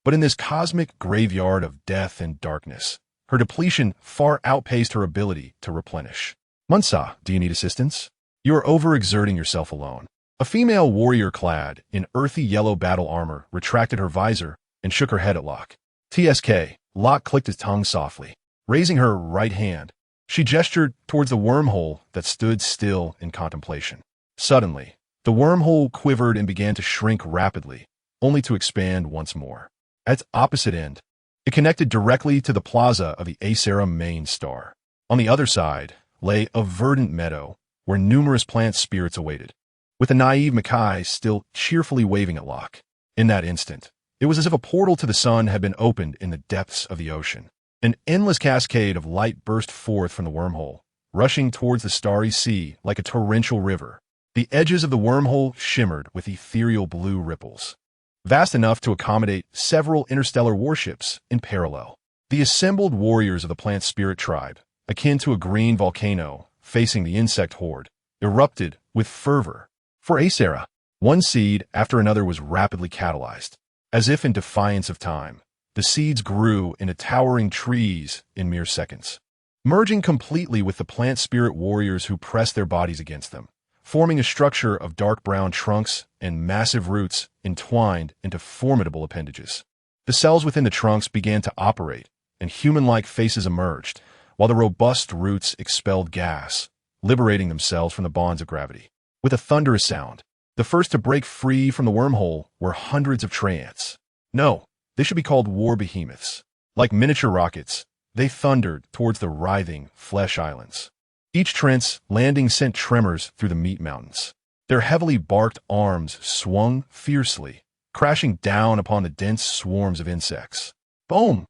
But in this cosmic graveyard of death and darkness, her depletion far outpaced her ability to replenish. Munsa, do you need assistance? You are overexerting yourself alone. A female warrior clad in earthy yellow battle armor retracted her visor and shook her head at Locke. TSK, Locke clicked his tongue softly. Raising her right hand, she gestured towards the wormhole that stood still in contemplation. Suddenly, the wormhole quivered and began to shrink rapidly, only to expand once more. At its opposite end, it connected directly to the plaza of the Acera main star. On the other side lay a verdant meadow where numerous plant spirits awaited, with the naive Mackay still cheerfully waving at Locke. In that instant, it was as if a portal to the sun had been opened in the depths of the ocean. An endless cascade of light burst forth from the wormhole, rushing towards the starry sea like a torrential river. The edges of the wormhole shimmered with ethereal blue ripples, vast enough to accommodate several interstellar warships in parallel. The assembled warriors of the plant spirit tribe, akin to a green volcano facing the insect horde, erupted with fervor. For Acera, one seed after another was rapidly catalyzed, as if in defiance of time. the seeds grew into towering trees in mere seconds, merging completely with the plant spirit warriors who pressed their bodies against them, forming a structure of dark brown trunks and massive roots entwined into formidable appendages. The cells within the trunks began to operate, and human-like faces emerged, while the robust roots expelled gas, liberating themselves from the bonds of gravity. With a thunderous sound, the first to break free from the wormhole were hundreds of tray ants. No, they should be called war behemoths. Like miniature rockets, they thundered towards the writhing flesh islands. Each trench landing sent tremors through the meat mountains. Their heavily barked arms swung fiercely, crashing down upon the dense swarms of insects. Boom!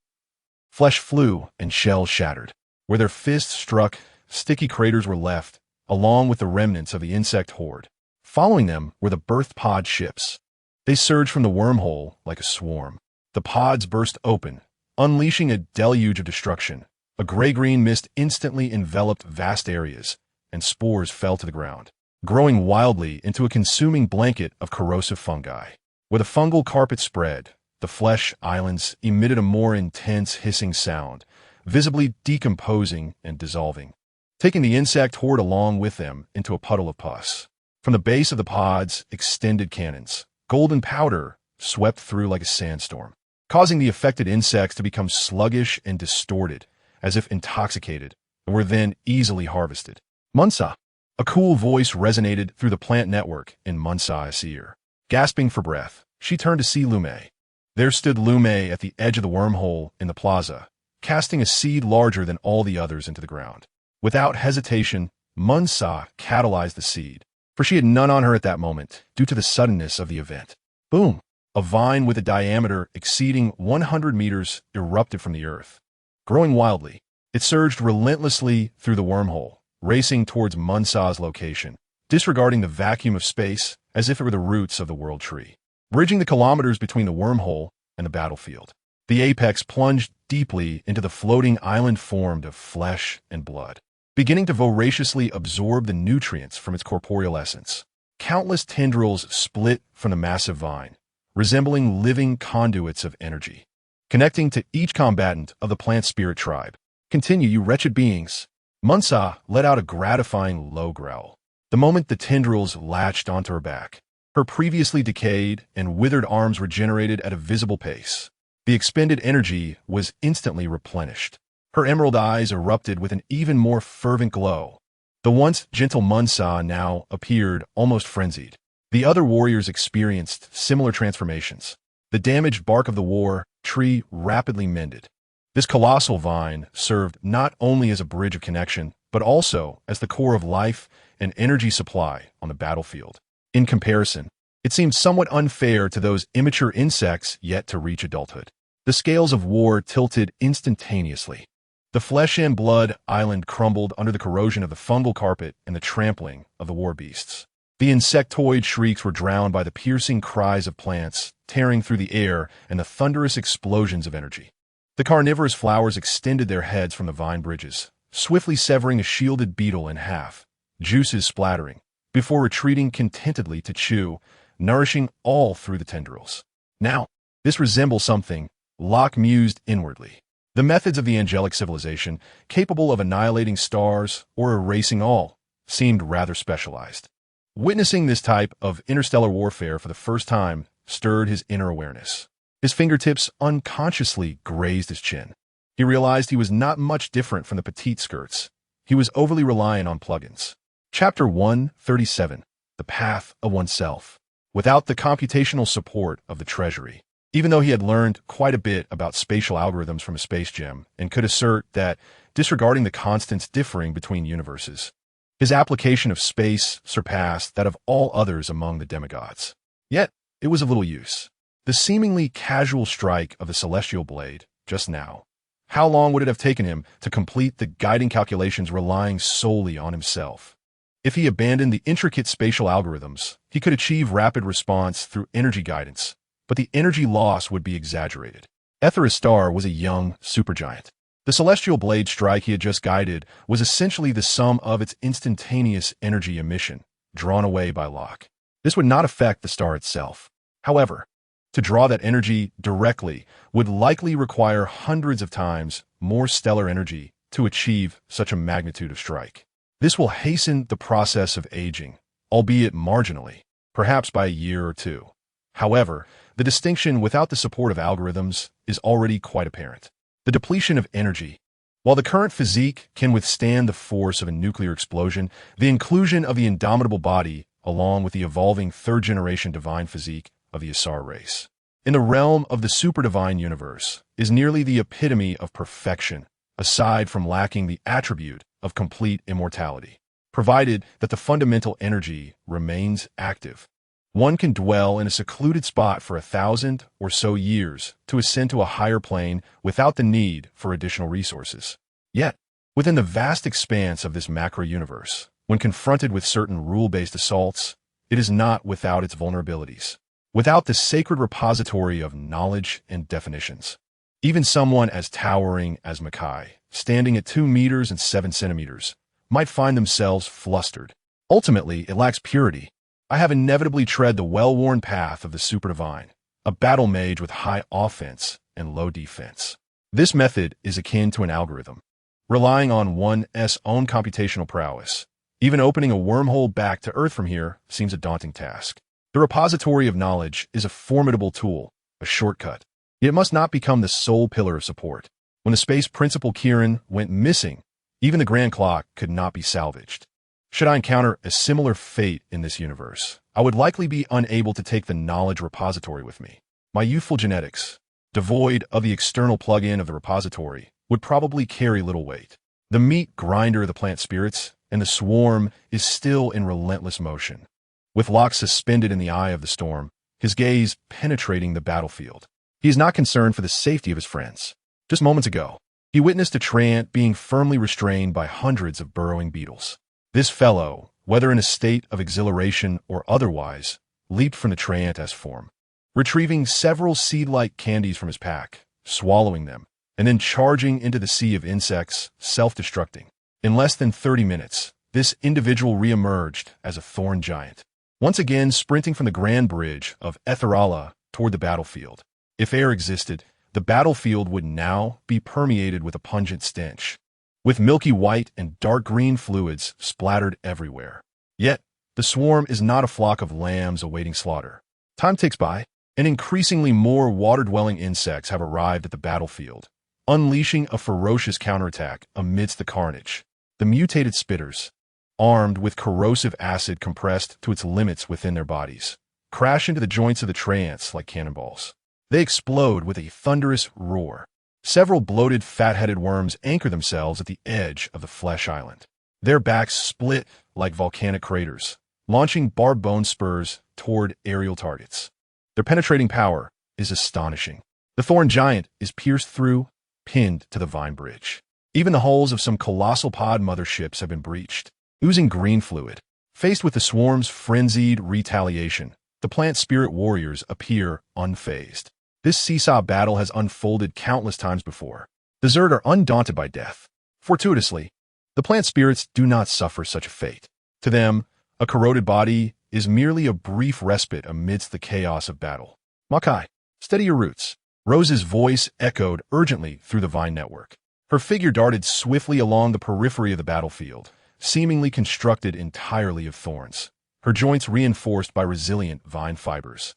Flesh flew and shells shattered. Where their fists struck, sticky craters were left, along with the remnants of the insect horde. Following them were the birth pod ships. They surged from the wormhole like a swarm. The pods burst open, unleashing a deluge of destruction. A gray-green mist instantly enveloped vast areas, and spores fell to the ground, growing wildly into a consuming blanket of corrosive fungi. Where the fungal carpet spread, the flesh islands emitted a more intense hissing sound, visibly decomposing and dissolving, taking the insect horde along with them into a puddle of pus. From the base of the pods extended cannons. Golden powder swept through like a sandstorm, causing the affected insects to become sluggish and distorted, as if intoxicated, and were then easily harvested. Munsa! A cool voice resonated through the plant network in Munsa's ear. Gasping for breath, she turned to see Lume. There stood Lume at the edge of the wormhole in the plaza, casting a seed larger than all the others into the ground. Without hesitation, Munsa catalyzed the seed, for she had none on her at that moment due to the suddenness of the event. Boom! A vine with a diameter exceeding 100 meters erupted from the earth. Growing wildly, it surged relentlessly through the wormhole, racing towards Munsa's location, disregarding the vacuum of space as if it were the roots of the world tree. Bridging the kilometers between the wormhole and the battlefield, the apex plunged deeply into the floating island formed of flesh and blood, beginning to voraciously absorb the nutrients from its corporeal essence. Countless tendrils split from the massive vine, resembling living conduits of energy, connecting to each combatant of the plant spirit tribe. Continue, you wretched beings. Munsa let out a gratifying low growl, the moment the tendrils latched onto her back. Her previously decayed and withered arms regenerated at a visible pace. The expended energy was instantly replenished. Her emerald eyes erupted with an even more fervent glow. The once gentle Munsa now appeared almost frenzied. The other warriors experienced similar transformations. The damaged bark of the war tree rapidly mended. This colossal vine served not only as a bridge of connection, but also as the core of life and energy supply on the battlefield. In comparison, it seemed somewhat unfair to those immature insects yet to reach adulthood. The scales of war tilted instantaneously. The flesh and blood island crumbled under the corrosion of the fungal carpet and the trampling of the war beasts. The insectoid shrieks were drowned by the piercing cries of plants tearing through the air and the thunderous explosions of energy. The carnivorous flowers extended their heads from the vine bridges, swiftly severing a shielded beetle in half, juices splattering, before retreating contentedly to chew, nourishing all through the tendrils. Now, this resembles something Locke mused inwardly. The methods of the angelic civilization, capable of annihilating stars or erasing all, seemed rather specialized. Witnessing this type of interstellar warfare for the first time stirred his inner awareness. His fingertips unconsciously grazed his chin. He realized he was not much different from the petite skirts. He was overly reliant on plugins. Chapter 137, The Path of Oneself. Without the computational support of the Treasury, even though he had learned quite a bit about spatial algorithms from a space gem and could assert that, disregarding the constants differing between universes, his application of space surpassed that of all others among the demigods. Yet, it was of little use. The seemingly casual strike of the celestial blade, just now. How long would it have taken him to complete the guiding calculations relying solely on himself? If he abandoned the intricate spatial algorithms, he could achieve rapid response through energy guidance, but the energy loss would be exaggerated. Etheris Star was a young supergiant. The celestial blade strike he had just guided was essentially the sum of its instantaneous energy emission, drawn away by Locke. This would not affect the star itself. However, To draw that energy directly would likely require hundreds of times more stellar energy to achieve such a magnitude of strike. This will hasten the process of aging, albeit marginally, perhaps by a year or two. However, the distinction without the support of algorithms is already quite apparent. The depletion of energy. While the current physique can withstand the force of a nuclear explosion, the inclusion of the indomitable body, along with the evolving third-generation divine physique of the Asar race, in the realm of the super-divine universe, is nearly the epitome of perfection, aside from lacking the attribute of complete immortality. Provided that the fundamental energy remains active, one can dwell in a secluded spot for 1,000 or so years to ascend to a higher plane without the need for additional resources. Yet, within the vast expanse of this macro-universe, when confronted with certain rule-based assaults, it is not without its vulnerabilities. Without the sacred repository of knowledge and definitions, even someone as towering as Mackay, standing at 2 meters and 7 centimeters, might find themselves flustered. Ultimately, it lacks purity. I have inevitably tread the well-worn path of the superdivine, a battle mage with high offense and low defense. This method is akin to an algorithm, relying on one's own computational prowess. Even opening a wormhole back to Earth from here seems a daunting task. The repository of knowledge is a formidable tool, a shortcut. Yet it must not become the sole pillar of support. When the space principal Kieran went missing, even the grand clock could not be salvaged. Should I encounter a similar fate in this universe, I would likely be unable to take the knowledge repository with me. My youthful genetics, devoid of the external plug-in of the repository, would probably carry little weight. The meat grinder of the plant spirits and the swarm is still in relentless motion, with Locke suspended in the eye of the storm, his gaze penetrating the battlefield. He is not concerned for the safety of his friends. Just moments ago, he witnessed a treant being firmly restrained by hundreds of burrowing beetles. This fellow, whether in a state of exhilaration or otherwise, leaped from the treant's form, retrieving several seed-like candies from his pack, swallowing them, and then charging into the sea of insects, self-destructing. In less than 30 minutes, this individual re-emerged as a thorn giant, once again sprinting from the grand bridge of Etherala toward the battlefield. If air existed, the battlefield would now be permeated with a pungent stench, with milky white and dark green fluids splattered everywhere. Yet, the swarm is not a flock of lambs awaiting slaughter. Time ticks by, and increasingly more water-dwelling insects have arrived at the battlefield, unleashing a ferocious counterattack amidst the carnage. The mutated spitters, armed with corrosive acid compressed to its limits within their bodies, crash into the joints of the treants like cannonballs. They explode with a thunderous roar. Several bloated, fat-headed worms anchor themselves at the edge of the flesh island. Their backs split like volcanic craters, launching barbed bone spurs toward aerial targets. Their penetrating power is astonishing. The thorn giant is pierced through, pinned to the vine bridge. Even the hulls of some colossal pod motherships have been breached, oozing green fluid. Faced with the swarm's frenzied retaliation, the plant spirit warriors appear unfazed. This seesaw battle has unfolded countless times before. The Zerd are undaunted by death. Fortuitously, the plant spirits do not suffer such a fate. To them, a corroded body is merely a brief respite amidst the chaos of battle. Mackay, steady your roots. Rose's voice echoed urgently through the vine network. Her figure darted swiftly along the periphery of the battlefield, seemingly constructed entirely of thorns, her joints reinforced by resilient vine fibers.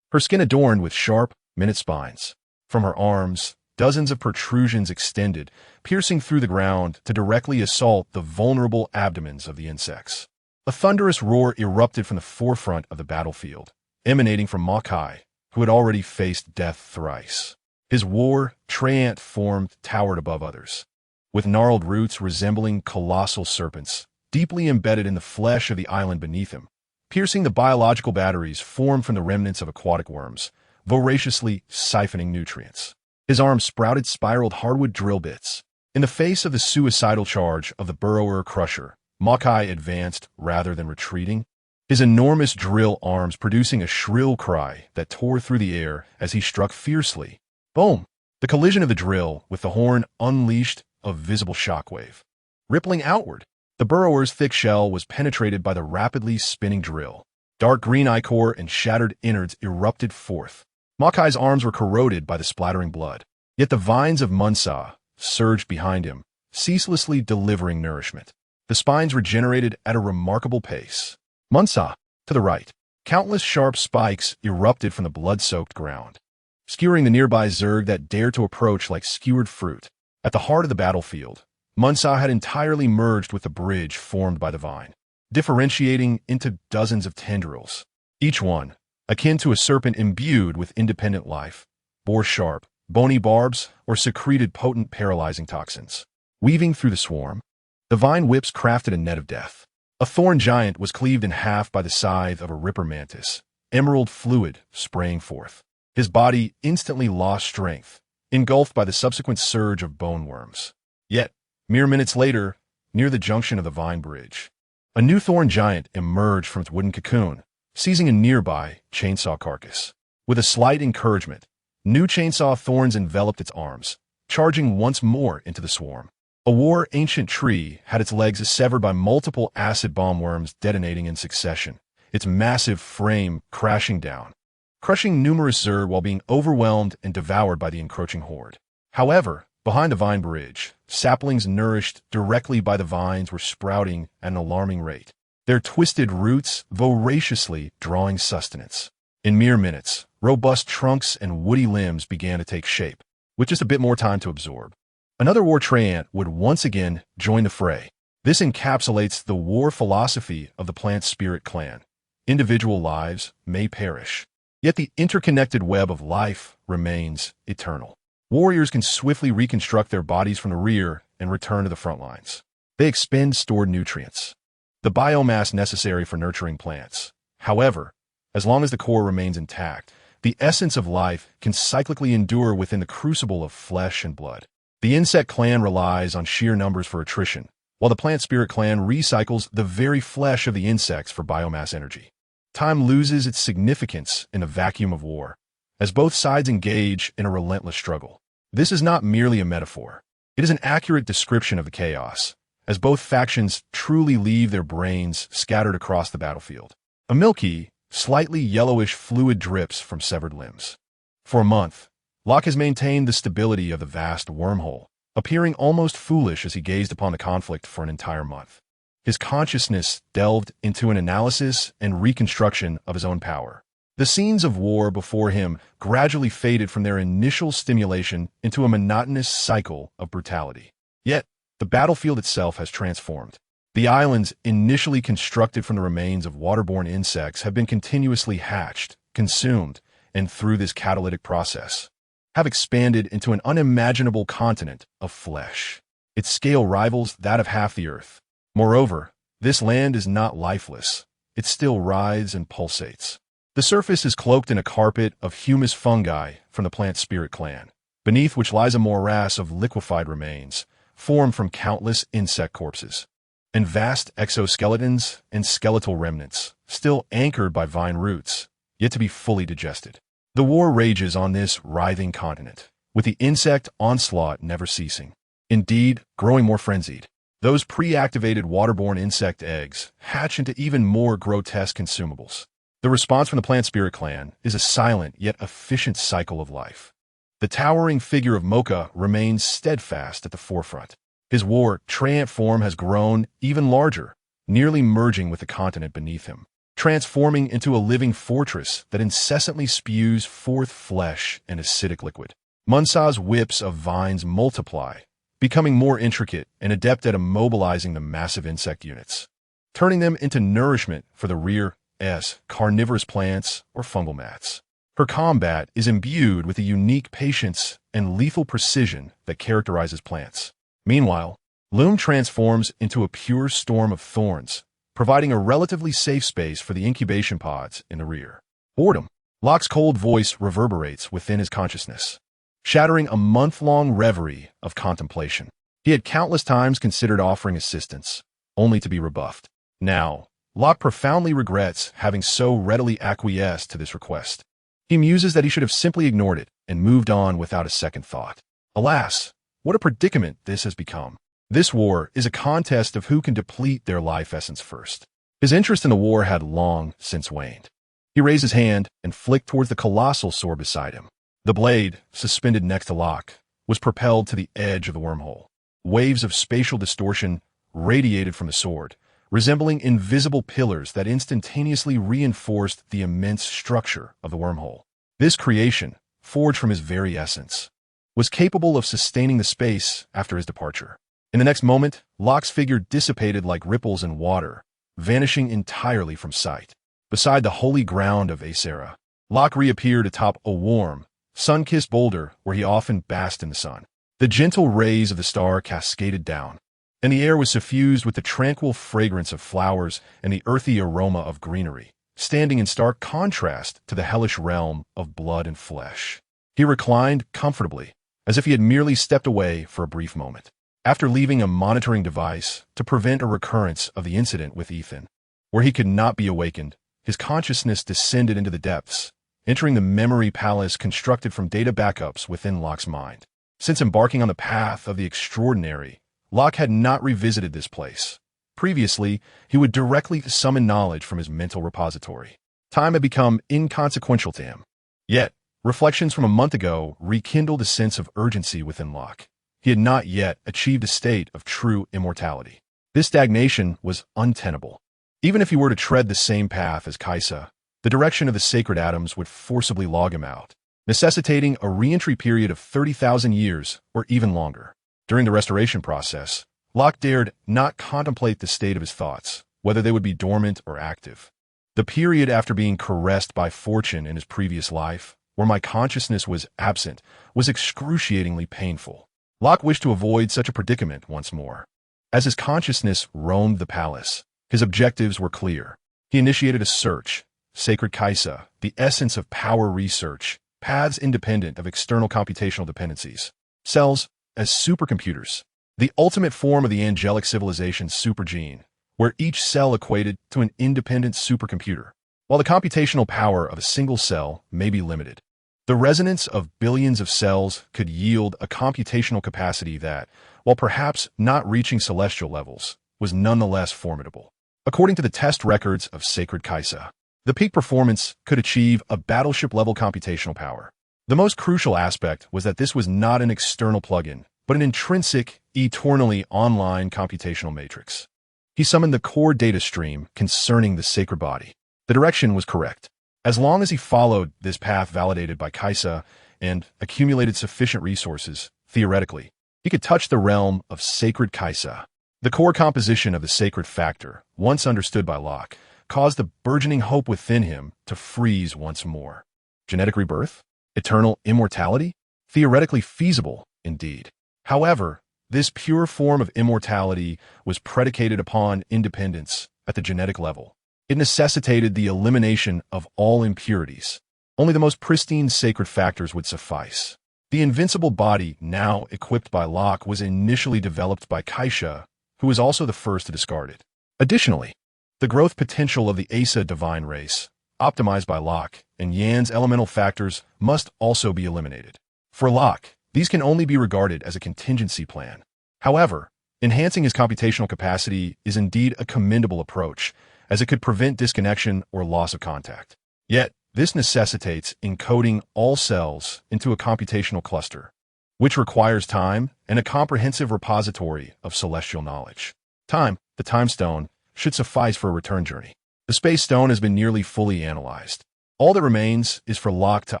Her skin adorned with sharp, minute spines. From her arms, dozens of protrusions extended, piercing through the ground to directly assault the vulnerable abdomens of the insects. A thunderous roar erupted from the forefront of the battlefield, emanating from Mackay, who had already faced death thrice. His war-treant form towered above others, with gnarled roots resembling colossal serpents, deeply embedded in the flesh of the island beneath him, piercing the biological batteries formed from the remnants of aquatic worms, voraciously siphoning nutrients. His arms sprouted spiraled hardwood drill bits. In the face of the suicidal charge of the burrower crusher, Mackay advanced rather than retreating, his enormous drill arms producing a shrill cry that tore through the air as he struck fiercely. Boom! The collision of the drill with the horn unleashed a visible shockwave. Rippling outward, the burrower's thick shell was penetrated by the rapidly spinning drill. Dark green ichor and shattered innards erupted forth, Mackay's arms were corroded by the splattering blood, yet the vines of Munsa surged behind him, ceaselessly delivering nourishment. The spines regenerated at a remarkable pace. Munsa, to the right, countless sharp spikes erupted from the blood-soaked ground, skewering the nearby Zerg that dared to approach like skewered fruit. At the heart of the battlefield, Munsa had entirely merged with the bridge formed by the vine, differentiating into dozens of tendrils, each one akin to a serpent imbued with independent life, bore sharp, bony barbs, or secreted potent paralyzing toxins. Weaving through the swarm, the vine whips crafted a net of death. A thorn giant was cleaved in half by the scythe of a ripper mantis, emerald fluid spraying forth. His body instantly lost strength, engulfed by the subsequent surge of bone worms. Yet, mere minutes later, near the junction of the vine bridge, a new thorn giant emerged from its wooden cocoon, seizing a nearby chainsaw carcass. With a slight encouragement, new chainsaw thorns enveloped its arms, charging once more into the swarm. A war-ancient tree had its legs severed by multiple acid bomb worms detonating in succession, its massive frame crashing down, crushing numerous Zerg while being overwhelmed and devoured by the encroaching horde. However, behind the vine bridge, saplings nourished directly by the vines were sprouting at an alarming rate, their twisted roots voraciously drawing sustenance. In mere minutes, robust trunks and woody limbs began to take shape, with just a bit more time to absorb. Another war treant would once again join the fray. This encapsulates the war philosophy of the plant spirit clan. Individual lives may perish, yet the interconnected web of life remains eternal. Warriors can swiftly reconstruct their bodies from the rear and return to the front lines. They expend stored nutrients, the biomass necessary for nurturing plants. However, as long as the core remains intact, the essence of life can cyclically endure within the crucible of flesh and blood. The insect clan relies on sheer numbers for attrition, while the plant spirit clan recycles the very flesh of the insects for biomass energy. Time loses its significance in the vacuum of war, as both sides engage in a relentless struggle. This is not merely a metaphor. It is an accurate description of the chaos, as both factions truly leave their brains scattered across the battlefield. A milky, slightly yellowish fluid drips from severed limbs. For a month, Locke has maintained the stability of the vast wormhole, appearing almost foolish as he gazed upon the conflict for an entire month. His consciousness delved into an analysis and reconstruction of his own power. The scenes of war before him gradually faded from their initial stimulation into a monotonous cycle of brutality. Yet, the battlefield itself has transformed. The islands, initially constructed from the remains of waterborne insects, have been continuously hatched, consumed, and through this catalytic process, have expanded into an unimaginable continent of flesh. Its scale rivals that of half the Earth. Moreover, this land is not lifeless. It still writhes and pulsates. The surface is cloaked in a carpet of humus fungi from the plant spirit clan, beneath which lies a morass of liquefied remains, formed from countless insect corpses, and vast exoskeletons and skeletal remnants, still anchored by vine roots, yet to be fully digested. The war rages on this writhing continent, with the insect onslaught never ceasing. Indeed, growing more frenzied. Those pre-activated waterborne insect eggs hatch into even more grotesque consumables. The response from the plant spirit clan is a silent yet efficient cycle of life. The towering figure of Mocha remains steadfast at the forefront. His war treant form has grown even larger, nearly merging with the continent beneath him, transforming into a living fortress that incessantly spews forth flesh and acidic liquid. Munsa's whips of vines multiply, becoming more intricate and adept at immobilizing the massive insect units, turning them into nourishment for the rear's carnivorous plants or fungal mats. Her combat is imbued with the unique patience and lethal precision that characterizes plants. Meanwhile, Loom transforms into a pure storm of thorns, providing a relatively safe space for the incubation pods in the rear. Boredom. Locke's cold voice reverberates within his consciousness, shattering a month-long reverie of contemplation. He had countless times considered offering assistance, only to be rebuffed. Now, Locke profoundly regrets having so readily acquiesced to this request. He muses that he should have simply ignored it and moved on without a second thought. Alas, what a predicament this has become. This war is a contest of who can deplete their life essence first. His interest in the war had long since waned. He raised his hand and flicked towards the colossal sword beside him. The blade, suspended next to Locke, was propelled to the edge of the wormhole. Waves of spatial distortion radiated from the sword, resembling invisible pillars that instantaneously reinforced the immense structure of the wormhole. This creation, forged from his very essence, was capable of sustaining the space after his departure. In the next moment, Locke's figure dissipated like ripples in water, vanishing entirely from sight. Beside the holy ground of Acera, Locke reappeared atop a warm, sun-kissed boulder where he often basked in the sun. The gentle rays of the star cascaded down, and the air was suffused with the tranquil fragrance of flowers and the earthy aroma of greenery, standing in stark contrast to the hellish realm of blood and flesh. He reclined comfortably, as if he had merely stepped away for a brief moment. After leaving a monitoring device to prevent a recurrence of the incident with Ethan, where he could not be awakened, his consciousness descended into the depths, entering the memory palace constructed from data backups within Locke's mind. Since embarking on the path of the extraordinary, Locke had not revisited this place. Previously, he would directly summon knowledge from his mental repository. Time had become inconsequential to him. Yet, reflections from a month ago rekindled a sense of urgency within Locke. He had not yet achieved a state of true immortality. This stagnation was untenable. Even if he were to tread the same path as Kaisa, the direction of the sacred atoms would forcibly log him out, necessitating a re-entry period of 30,000 years or even longer. During the restoration process, Locke dared not contemplate the state of his thoughts, whether they would be dormant or active. The period after being caressed by fortune in his previous life, where my consciousness was absent, was excruciatingly painful. Locke wished to avoid such a predicament once more. As his consciousness roamed the palace, his objectives were clear. He initiated a search, Sacred Kaisa, the essence of power research, paths independent of external computational dependencies. Cells as supercomputers, the ultimate form of the angelic civilization's supergene, where each cell equated to an independent supercomputer. While the computational power of a single cell may be limited, the resonance of billions of cells could yield a computational capacity that, while perhaps not reaching celestial levels, was nonetheless formidable. According to the test records of Sacred Kaisa, the peak performance could achieve a battleship-level computational power. The most crucial aspect was that this was not an external plugin, but an intrinsic, eternally online computational matrix. He summoned the core data stream concerning the sacred body. The direction was correct. As long as he followed this path validated by Kaisa and accumulated sufficient resources, theoretically, he could touch the realm of Sacred Kaisa. The core composition of the sacred factor, once understood by Locke, caused the burgeoning hope within him to freeze once more. Genetic rebirth? Eternal immortality? Theoretically feasible, indeed. However, this pure form of immortality was predicated upon independence at the genetic level. It necessitated the elimination of all impurities. Only the most pristine sacred factors would suffice. The invincible body now equipped by Locke was initially developed by Kaisa, who was also the first to discard it. Additionally, the growth potential of the Asa divine race, optimized by Locke, and Yan's elemental factors must also be eliminated. For Locke, these can only be regarded as a contingency plan. However, enhancing his computational capacity is indeed a commendable approach, as it could prevent disconnection or loss of contact. Yet, this necessitates encoding all cells into a computational cluster, which requires time and a comprehensive repository of celestial knowledge. Time, the time stone, should suffice for a return journey. The space stone has been nearly fully analyzed. All that remains is for Locke to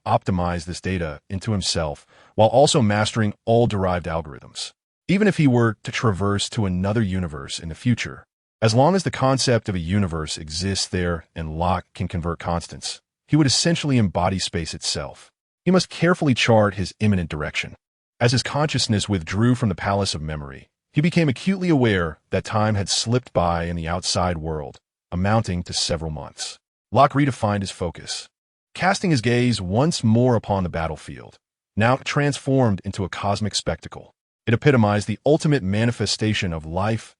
optimize this data into himself while also mastering all derived algorithms. Even if he were to traverse to another universe in the future, as long as the concept of a universe exists there and Locke can convert constants, he would essentially embody space itself. He must carefully chart his imminent direction. As his consciousness withdrew from the palace of memory, he became acutely aware that time had slipped by in the outside world, amounting to several months. Locke redefined his focus, casting his gaze once more upon the battlefield, now transformed into a cosmic spectacle. It epitomized the ultimate manifestation of life's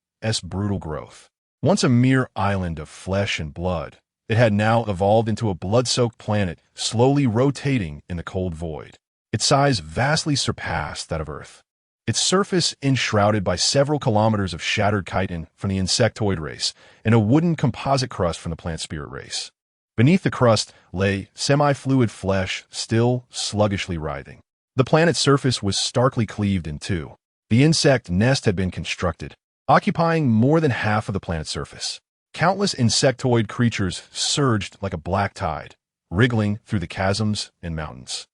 brutal growth. Once a mere island of flesh and blood, it had now evolved into a blood-soaked planet slowly rotating in the cold void. Its size vastly surpassed that of Earth. Its surface enshrouded by several kilometers of shattered chitin from the insectoid race and a wooden composite crust from the plant spirit race. Beneath the crust lay semi-fluid flesh, still sluggishly writhing. The planet's surface was starkly cleaved in two. The insect nest had been constructed, occupying more than half of the planet's surface. Countless insectoid creatures surged like a black tide, wriggling through the chasms and mountains.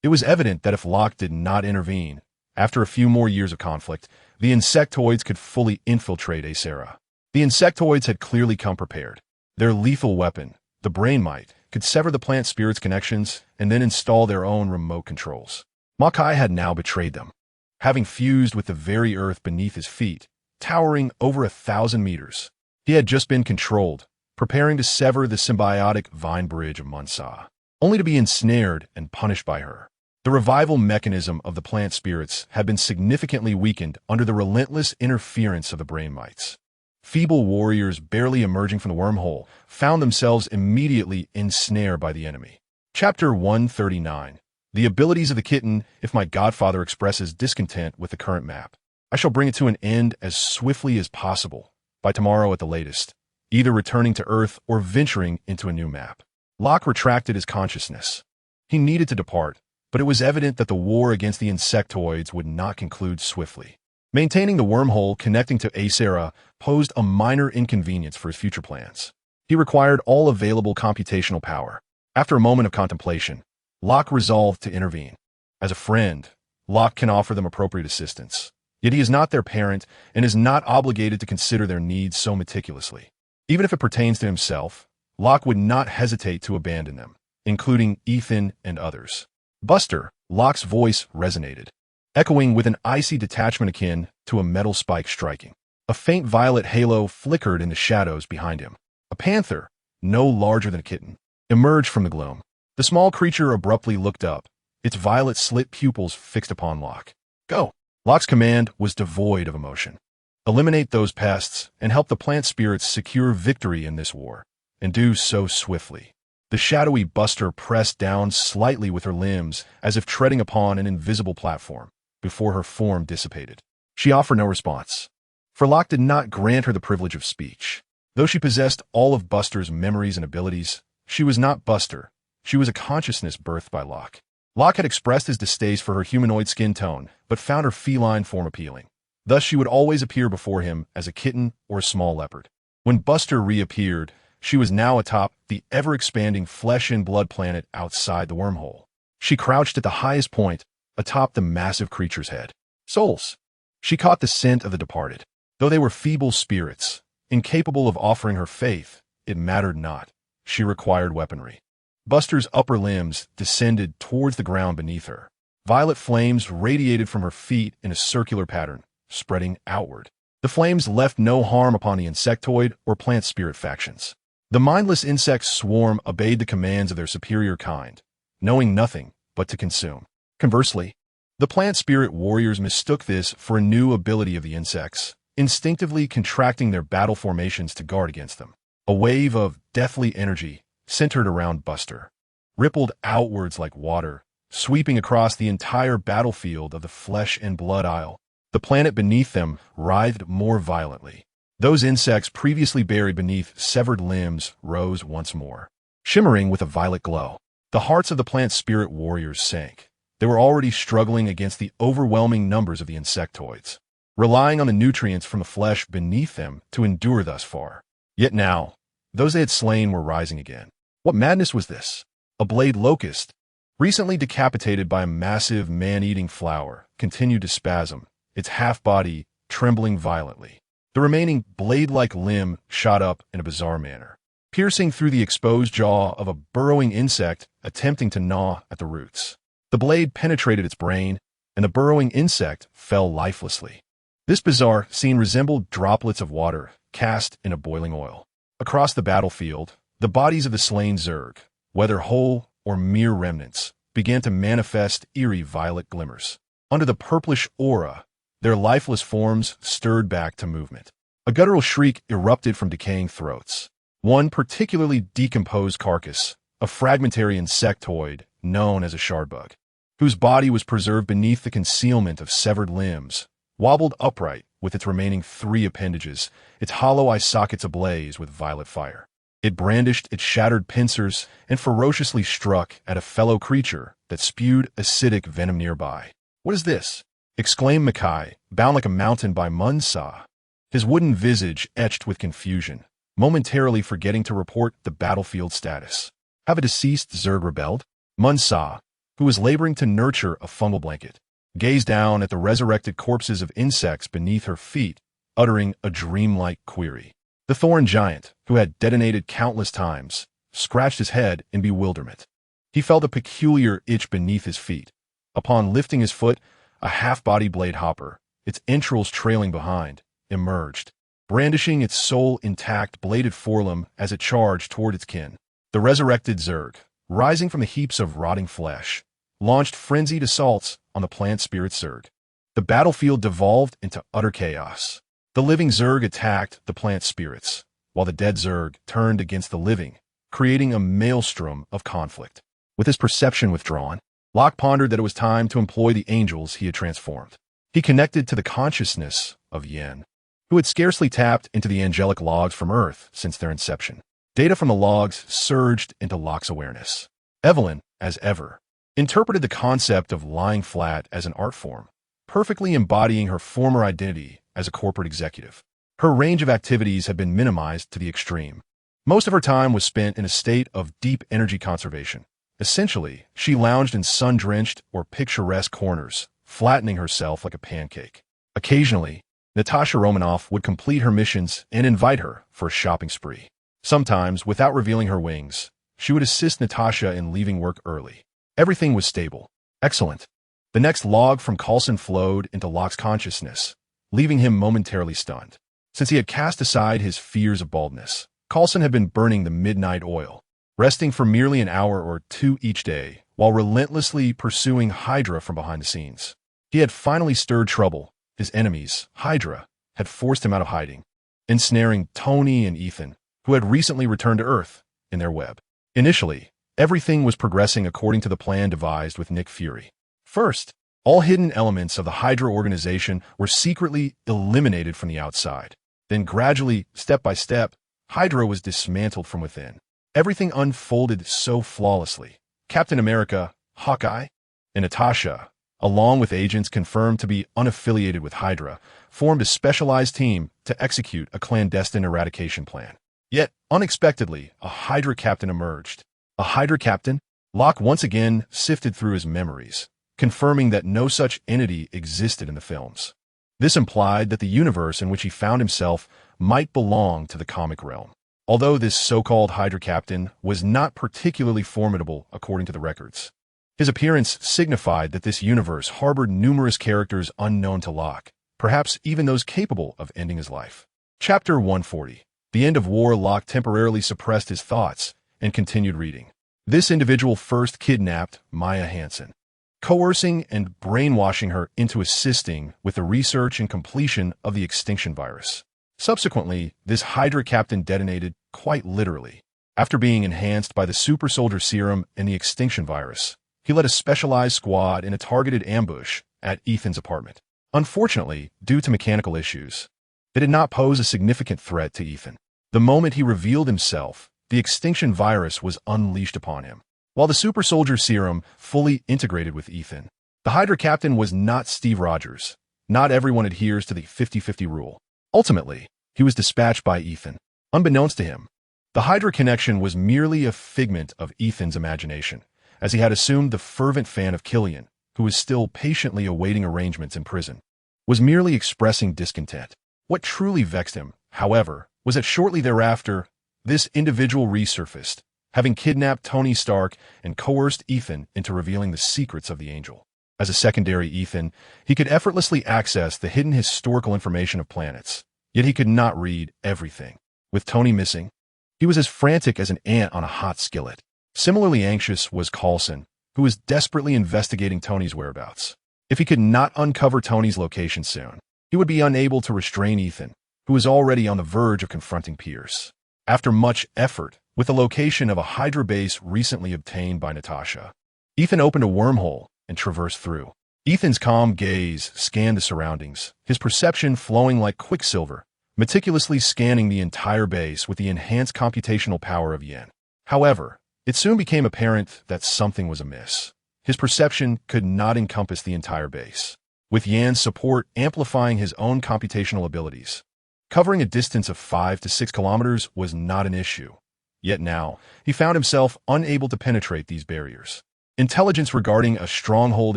It was evident that if Locke did not intervene, after a few more years of conflict, the insectoids could fully infiltrate Acera. The insectoids had clearly come prepared. Their lethal weapon, the brain mite, could sever the plant spirit's connections and then install their own remote controls. Makai had now betrayed them. Having fused with the very earth beneath his feet, towering over 1,000 meters, he had just been controlled, preparing to sever the symbiotic vine bridge of Munsa, only to be ensnared and punished by her. The revival mechanism of the plant spirits had been significantly weakened under the relentless interference of the brain mites. Feeble warriors barely emerging from the wormhole found themselves immediately ensnared by the enemy. Chapter 139. The abilities of the kitten. If my godfather expresses discontent with the current map, I shall bring it to an end as swiftly as possible, by tomorrow at the latest, either returning to Earth or venturing into a new map. Locke retracted his consciousness. He needed to depart, but it was evident that the war against the insectoids would not conclude swiftly. Maintaining the wormhole connecting to Acera posed a minor inconvenience for his future plans. He required all available computational power. After a moment of contemplation, Locke resolved to intervene. As a friend, Locke can offer them appropriate assistance. Yet he is not their parent and is not obligated to consider their needs so meticulously. Even if it pertains to himself, Locke would not hesitate to abandon them, including Ethan and others. Buster, Locke's voice resonated, echoing with an icy detachment akin to a metal spike striking. A faint violet halo flickered in the shadows behind him. A panther, no larger than a kitten, emerged from the gloom. The small creature abruptly looked up, its violet-slit pupils fixed upon Locke. Go! Locke's command was devoid of emotion. Eliminate those pests and help the plant spirits secure victory in this war, and do so swiftly. The shadowy Buster pressed down slightly with her limbs as if treading upon an invisible platform, before her form dissipated. She offered no response, for Locke did not grant her the privilege of speech. Though she possessed all of Buster's memories and abilities, she was not Buster. She was a consciousness birthed by Locke. Locke had expressed his distaste for her humanoid skin tone, but found her feline form appealing. Thus she would always appear before him as a kitten or a small leopard. When Buster reappeared, she was now atop the ever-expanding flesh-and-blood planet outside the wormhole. She crouched at the highest point, atop the massive creature's head. Souls. She caught the scent of the departed. Though they were feeble spirits, incapable of offering her faith, it mattered not. She required weaponry. Buster's upper limbs descended towards the ground beneath her. Violet flames radiated from her feet in a circular pattern, spreading outward. The flames left no harm upon the insectoid or plant spirit factions. The mindless insect swarm obeyed the commands of their superior kind, knowing nothing but to consume. Conversely, the plant spirit warriors mistook this for a new ability of the insects, instinctively contracting their battle formations to guard against them. A wave of deathly energy centered around Buster, rippled outwards like water, sweeping across the entire battlefield of the flesh and blood isle. The planet beneath them writhed more violently. Those insects previously buried beneath severed limbs rose once more, shimmering with a violet glow. The hearts of the plant spirit warriors sank. They were already struggling against the overwhelming numbers of the insectoids, relying on the nutrients from the flesh beneath them to endure thus far. Yet now, those they had slain were rising again. What madness was this? A blade locust, recently decapitated by a massive man-eating flower, continued to spasm, its half-body trembling violently. The remaining blade-like limb shot up in a bizarre manner, piercing through the exposed jaw of a burrowing insect attempting to gnaw at the roots. The blade penetrated its brain, and the burrowing insect fell lifelessly. This bizarre scene resembled droplets of water cast in a boiling oil. Across the battlefield, the bodies of the slain Zerg, whether whole or mere remnants, began to manifest eerie violet glimmers. Under the purplish aura, their lifeless forms stirred back to movement. A guttural shriek erupted from decaying throats. One particularly decomposed carcass, a fragmentary insectoid known as a shardbug, whose body was preserved beneath the concealment of severed limbs, wobbled upright with its remaining 3 appendages, its hollow eye sockets ablaze with violet fire. It brandished its shattered pincers and ferociously struck at a fellow creature that spewed acidic venom nearby. "What is this?" exclaimed Mackay, bound like a mountain by Munsa, his wooden visage etched with confusion, momentarily forgetting to report the battlefield status. Have a deceased Zerg rebelled? Munsa, who was laboring to nurture a fungal blanket, gazed down at the resurrected corpses of insects beneath her feet, uttering a dreamlike query. The thorn giant, who had detonated countless times, scratched his head in bewilderment. He felt a peculiar itch beneath his feet. Upon lifting his foot, a half-body blade hopper, its entrails trailing behind, emerged, brandishing its sole intact bladed forelimb as it charged toward its kin. The resurrected Zerg, rising from the heaps of rotting flesh, launched frenzied assaults on the plant spirit Zerg. The battlefield devolved into utter chaos. The living Zerg attacked the plant spirits, while the dead Zerg turned against the living, creating a maelstrom of conflict. With his perception withdrawn, Locke pondered that it was time to employ the angels he had transformed. He connected to the consciousness of Yen, who had scarcely tapped into the angelic logs from Earth since their inception. Data from the logs surged into Locke's awareness. Evelyn, as ever, interpreted the concept of lying flat as an art form, perfectly embodying her former identity as a corporate executive. Her range of activities had been minimized to the extreme. Most of her time was spent in a state of deep energy conservation. Essentially, she lounged in sun-drenched or picturesque corners, flattening herself like a pancake. Occasionally, Natasha Romanoff would complete her missions and invite her for a shopping spree. Sometimes, without revealing her wings, she would assist Natasha in leaving work early. Everything was stable. Excellent. The next log from Coulson flowed into Locke's consciousness, leaving him momentarily stunned. Since he had cast aside his fears of baldness, Coulson had been burning the midnight oil, resting for merely an hour or two each day, while relentlessly pursuing Hydra from behind the scenes. He had finally stirred trouble. His enemies, Hydra, had forced him out of hiding, ensnaring Tony and Ethan, who had recently returned to Earth, in their web. Initially, everything was progressing according to the plan devised with Nick Fury. First, all hidden elements of the Hydra organization were secretly eliminated from the outside. Then gradually, step by step, Hydra was dismantled from within. Everything unfolded so flawlessly. Captain America, Hawkeye, and Natasha, along with agents confirmed to be unaffiliated with Hydra, formed a specialized team to execute a clandestine eradication plan. Yet, unexpectedly, a Hydra captain emerged. A Hydra captain? Locke once again sifted through his memories, confirming that no such entity existed in the films. This implied that the universe in which he found himself might belong to the comic realm. Although this so-called Hydra captain was not particularly formidable according to the records, his appearance signified that this universe harbored numerous characters unknown to Locke, perhaps even those capable of ending his life. Chapter 140. The end of war. Locke temporarily suppressed his thoughts and continued reading. This individual first kidnapped Maya Hansen, coercing and brainwashing her into assisting with the research and completion of the extinction virus. Subsequently, this Hydra captain detonated, quite literally. After being enhanced by the super soldier serum and the extinction virus, he led a specialized squad in a targeted ambush at Ethan's apartment. Unfortunately, due to mechanical issues, they did not pose a significant threat to Ethan. The moment he revealed himself, the extinction virus was unleashed upon him. While the super soldier serum fully integrated with Ethan, the Hydra captain was not Steve Rogers. Not everyone adheres to the 50-50 rule. Ultimately, he was dispatched by Ethan. Unbeknownst to him, the Hydra connection was merely a figment of Ethan's imagination, as he had assumed the fervent fan of Killian, who was still patiently awaiting arrangements in prison, was merely expressing discontent. What truly vexed him, however, was that shortly thereafter, this individual resurfaced, having kidnapped Tony Stark and coerced Ethan into revealing the secrets of the Angel. As a secondary Ethan, he could effortlessly access the hidden historical information of planets, yet he could not read everything. With Tony missing, he was as frantic as an ant on a hot skillet. Similarly anxious was Coulson, who was desperately investigating Tony's whereabouts. If he could not uncover Tony's location soon, he would be unable to restrain Ethan, who was already on the verge of confronting Pierce. After much effort, with the location of a Hydra base recently obtained by Natasha, Ethan opened a wormhole and traversed through. Ethan's calm gaze scanned the surroundings, his perception flowing like quicksilver, meticulously scanning the entire base with the enhanced computational power of Yen. However, it soon became apparent that something was amiss. His perception could not encompass the entire base, with Yan's support amplifying his own computational abilities. Covering a distance of 5 to 6 kilometers was not an issue. Yet now, he found himself unable to penetrate these barriers. Intelligence regarding a stronghold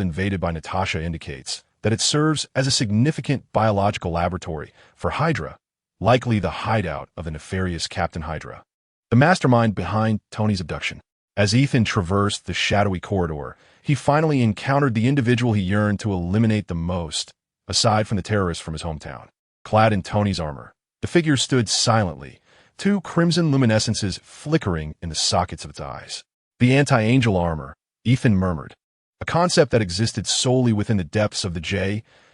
invaded by Natasha indicates that it serves as a significant biological laboratory for Hydra, likely the hideout of the nefarious Captain Hydra, the mastermind behind Tony's abduction. As Ethan traversed the shadowy corridor, he finally encountered the individual he yearned to eliminate the most, aside from the terrorist from his hometown. Clad in Tony's armor, the figure stood silently, two crimson luminescences flickering in the sockets of its eyes. The anti-angel armor, Ethan murmured, a concept that existed solely within the depths of the JARVIS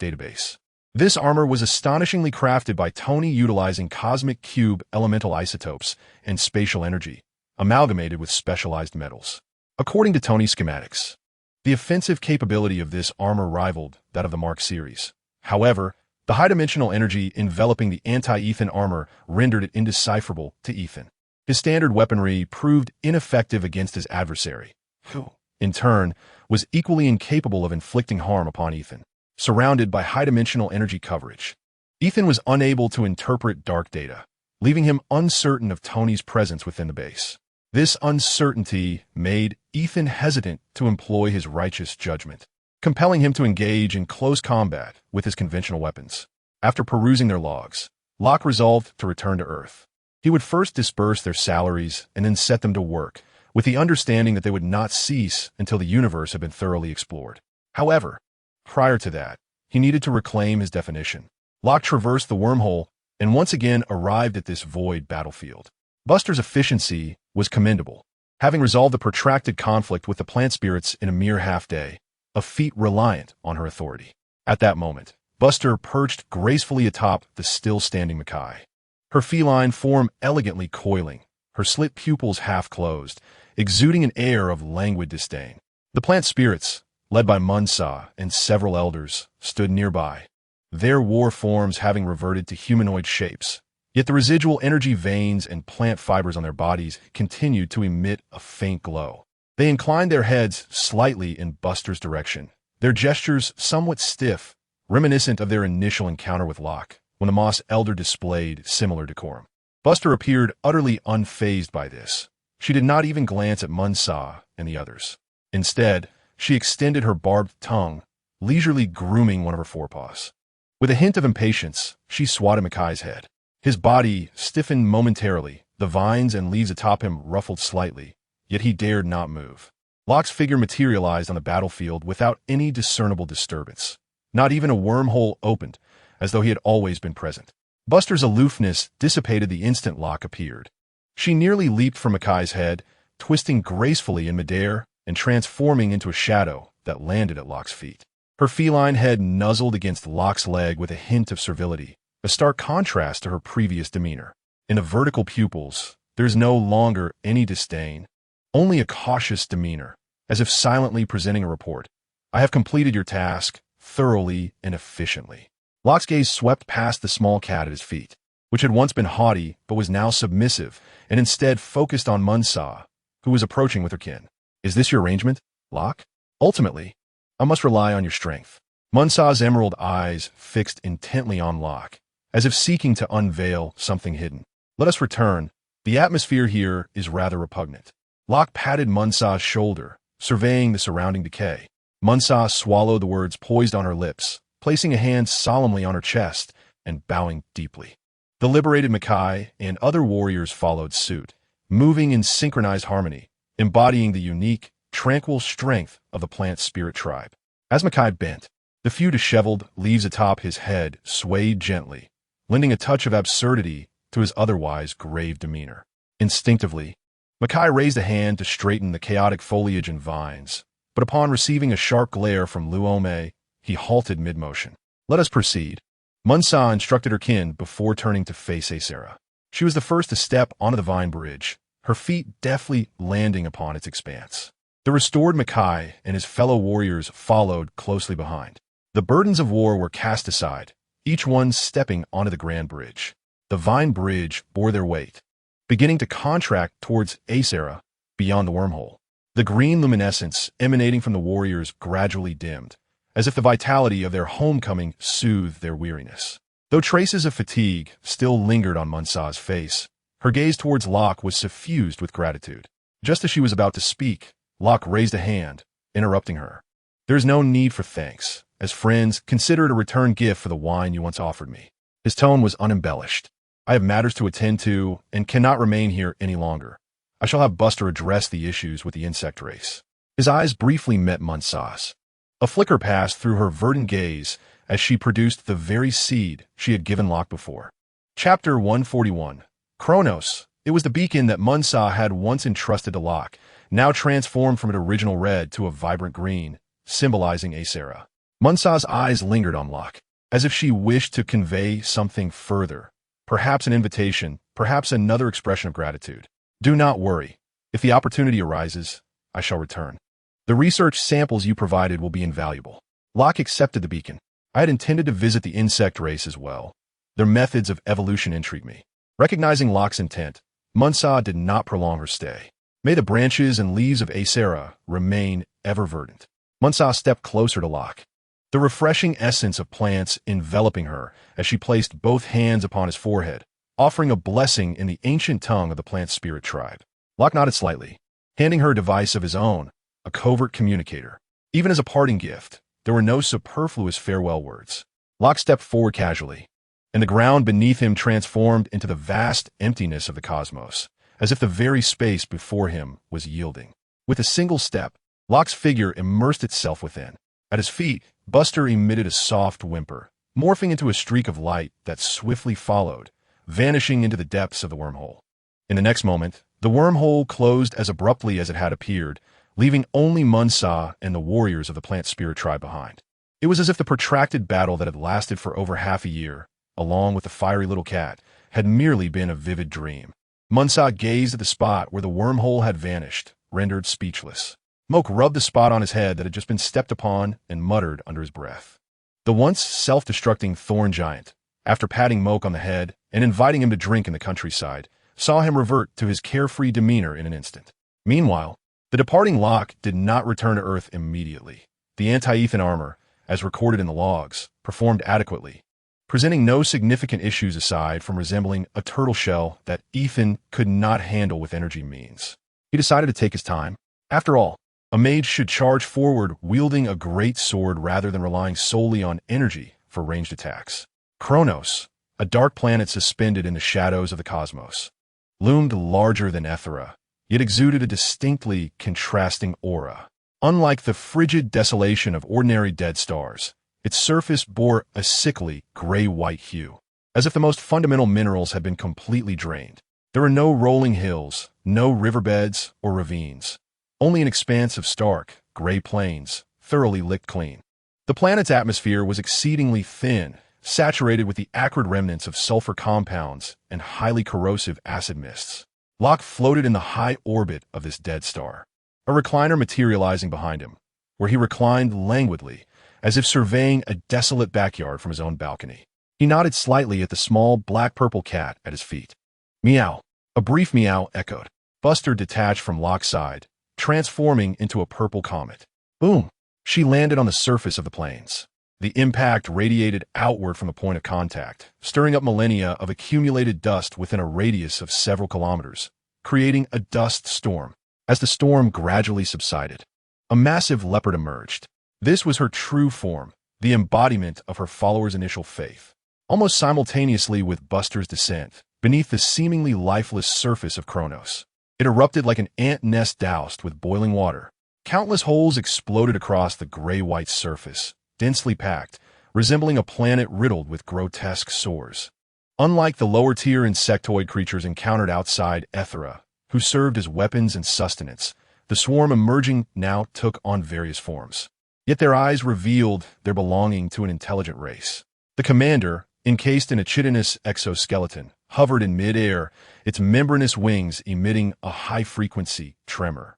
database. This armor was astonishingly crafted by Tony utilizing cosmic cube elemental isotopes and spatial energy, amalgamated with specialized metals. According to Tony's schematics, the offensive capability of this armor rivaled that of the Mark series. However, the high-dimensional energy enveloping the anti-Ethan armor rendered it indecipherable to Ethan. His standard weaponry proved ineffective against his adversary, who, in turn, was equally incapable of inflicting harm upon Ethan. Surrounded by high-dimensional energy coverage, Ethan was unable to interpret dark data, leaving him uncertain of Tony's presence within the base. This uncertainty made Ethan hesitant to employ his righteous judgment, compelling him to engage in close combat with his conventional weapons. After perusing their logs, Locke resolved to return to Earth. He would first disperse their salaries and then set them to work, with the understanding that they would not cease until the universe had been thoroughly explored. However, prior to that, he needed to reclaim his definition. Locke traversed the wormhole and once again arrived at this void battlefield. Buster's efficiency was commendable, having resolved the protracted conflict with the plant spirits in a mere half-day, a feat reliant on her authority. At that moment, Buster perched gracefully atop the still-standing Mackay, her feline form elegantly coiling, her slit pupils half-closed, exuding an air of languid disdain. The plant spirits, led by Munsa and several elders, stood nearby, their war forms having reverted to humanoid shapes. Yet the residual energy veins and plant fibers on their bodies continued to emit a faint glow. They inclined their heads slightly in Buster's direction, their gestures somewhat stiff, reminiscent of their initial encounter with Locke, when the Moss Elder displayed similar decorum. Buster appeared utterly unfazed by this. She did not even glance at Munsa and the others. Instead, she extended her barbed tongue, leisurely grooming one of her forepaws. With a hint of impatience, she swatted Mackay's head. His body stiffened momentarily, the vines and leaves atop him ruffled slightly, yet he dared not move. Locke's figure materialized on the battlefield without any discernible disturbance. Not even a wormhole opened, as though he had always been present. Buster's aloofness dissipated the instant Locke appeared. She nearly leaped from Mackay's head, twisting gracefully in midair and transforming into a shadow that landed at Locke's feet. Her feline head nuzzled against Locke's leg with a hint of servility, a stark contrast to her previous demeanor. In the vertical pupils, there is no longer any disdain, only a cautious demeanor, as if silently presenting a report. I have completed your task, thoroughly and efficiently. Locke's gaze swept past the small cat at his feet, which had once been haughty but was now submissive, and instead focused on Munsa, who was approaching with her kin. Is this your arrangement, Locke? Ultimately, I must rely on your strength. Munsa's emerald eyes fixed intently on Locke, as if seeking to unveil something hidden. Let us return. The atmosphere here is rather repugnant. Locke patted Munsa's shoulder, surveying the surrounding decay. Munsa swallowed the words poised on her lips, placing a hand solemnly on her chest and bowing deeply. The liberated Mackay and other warriors followed suit, moving in synchronized harmony, embodying the unique, tranquil strength of the plant spirit tribe. As Mackay bent, the few disheveled leaves atop his head swayed gently, lending a touch of absurdity to his otherwise grave demeanor. Instinctively, Mackay raised a hand to straighten the chaotic foliage and vines, but upon receiving a sharp glare from Luome, he halted mid-motion. Let us proceed. Munsa instructed her kin before turning to face Asera. She was the first to step onto the vine bridge, her feet deftly landing upon its expanse. The restored Mackay and his fellow warriors followed closely behind. The burdens of war were cast aside, each one stepping onto the grand bridge. The vine bridge bore their weight, beginning to contract towards Asera, beyond the wormhole. The green luminescence emanating from the warriors gradually dimmed, as if the vitality of their homecoming soothed their weariness. Though traces of fatigue still lingered on Munsa's face, her gaze towards Locke was suffused with gratitude. Just as she was about to speak, Locke raised a hand, interrupting her. "There is no need for thanks. As friends, consider it a return gift for the wine you once offered me." His tone was unembellished. "I have matters to attend to and cannot remain here any longer. I shall have Buster address the issues with the insect race." His eyes briefly met Munsa's. A flicker passed through her verdant gaze as she produced the very seed she had given Locke before. Chapter 141. Kronos. It was the beacon that Munsa had once entrusted to Locke, now transformed from its original red to a vibrant green, symbolizing Asera. Munsa's eyes lingered on Locke, as if she wished to convey something further, perhaps an invitation, perhaps another expression of gratitude. "Do not worry. If the opportunity arises, I shall return. The research samples you provided will be invaluable." Locke accepted the beacon. "I had intended to visit the insect race as well. Their methods of evolution intrigue me." Recognizing Locke's intent, Munsa did not prolong her stay. "May the branches and leaves of Asera remain ever verdant." Munsa stepped closer to Locke, the refreshing essence of plants enveloping her as she placed both hands upon his forehead, offering a blessing in the ancient tongue of the plant spirit tribe. Locke nodded slightly, handing her a device of his own, a covert communicator. Even as a parting gift, there were no superfluous farewell words. Locke stepped forward casually, and the ground beneath him transformed into the vast emptiness of the cosmos, as if the very space before him was yielding. With a single step, Locke's figure immersed itself within. At his feet, Buster emitted a soft whimper, morphing into a streak of light that swiftly followed, vanishing into the depths of the wormhole. In the next moment, the wormhole closed as abruptly as it had appeared, leaving only Munsa and the warriors of the plant spirit tribe behind. It was as if the protracted battle that had lasted for over half a year, along with the fiery little cat, had merely been a vivid dream. Munsa gazed at the spot where the wormhole had vanished, rendered speechless. Moke rubbed the spot on his head that had just been stepped upon and muttered under his breath. The once self-destructing thorn giant, after patting Moke on the head and inviting him to drink in the countryside, saw him revert to his carefree demeanor in an instant. Meanwhile, the departing Locke did not return to Earth immediately. The anti-Ethan armor, as recorded in the logs, performed adequately, presenting no significant issues aside from resembling a turtle shell that Ethan could not handle with energy means. He decided to take his time. After all, a mage should charge forward wielding a great sword rather than relying solely on energy for ranged attacks. Kronos, a dark planet suspended in the shadows of the cosmos, loomed larger than Ethera, yet exuded a distinctly contrasting aura. Unlike the frigid desolation of ordinary dead stars, its surface bore a sickly, gray-white hue, as if the most fundamental minerals had been completely drained. There were no rolling hills, no riverbeds or ravines, only an expanse of stark, gray plains, thoroughly licked clean. The planet's atmosphere was exceedingly thin, saturated with the acrid remnants of sulfur compounds and highly corrosive acid mists. Locke floated in the high orbit of this dead star, a recliner materializing behind him, where he reclined languidly, as if surveying a desolate backyard from his own balcony. He nodded slightly at the small black-purple cat at his feet. Meow. A brief meow echoed. Buster detached from Locke's side, transforming into a purple comet. Boom! She landed on the surface of the plains. The impact radiated outward from the point of contact, stirring up millennia of accumulated dust within a radius of several kilometers, creating a dust storm. As the storm gradually subsided, a massive leopard emerged. This was her true form, the embodiment of her followers' initial faith. Almost simultaneously with Buster's descent, beneath the seemingly lifeless surface of Kronos, it erupted like an ant nest doused with boiling water. Countless holes exploded across the gray-white surface, densely packed, resembling a planet riddled with grotesque sores. Unlike the lower-tier insectoid creatures encountered outside Ethera, who served as weapons and sustenance, the swarm emerging now took on various forms. Yet their eyes revealed their belonging to an intelligent race. The commander, encased in a chitinous exoskeleton, hovered in mid-air, its membranous wings emitting a high-frequency tremor.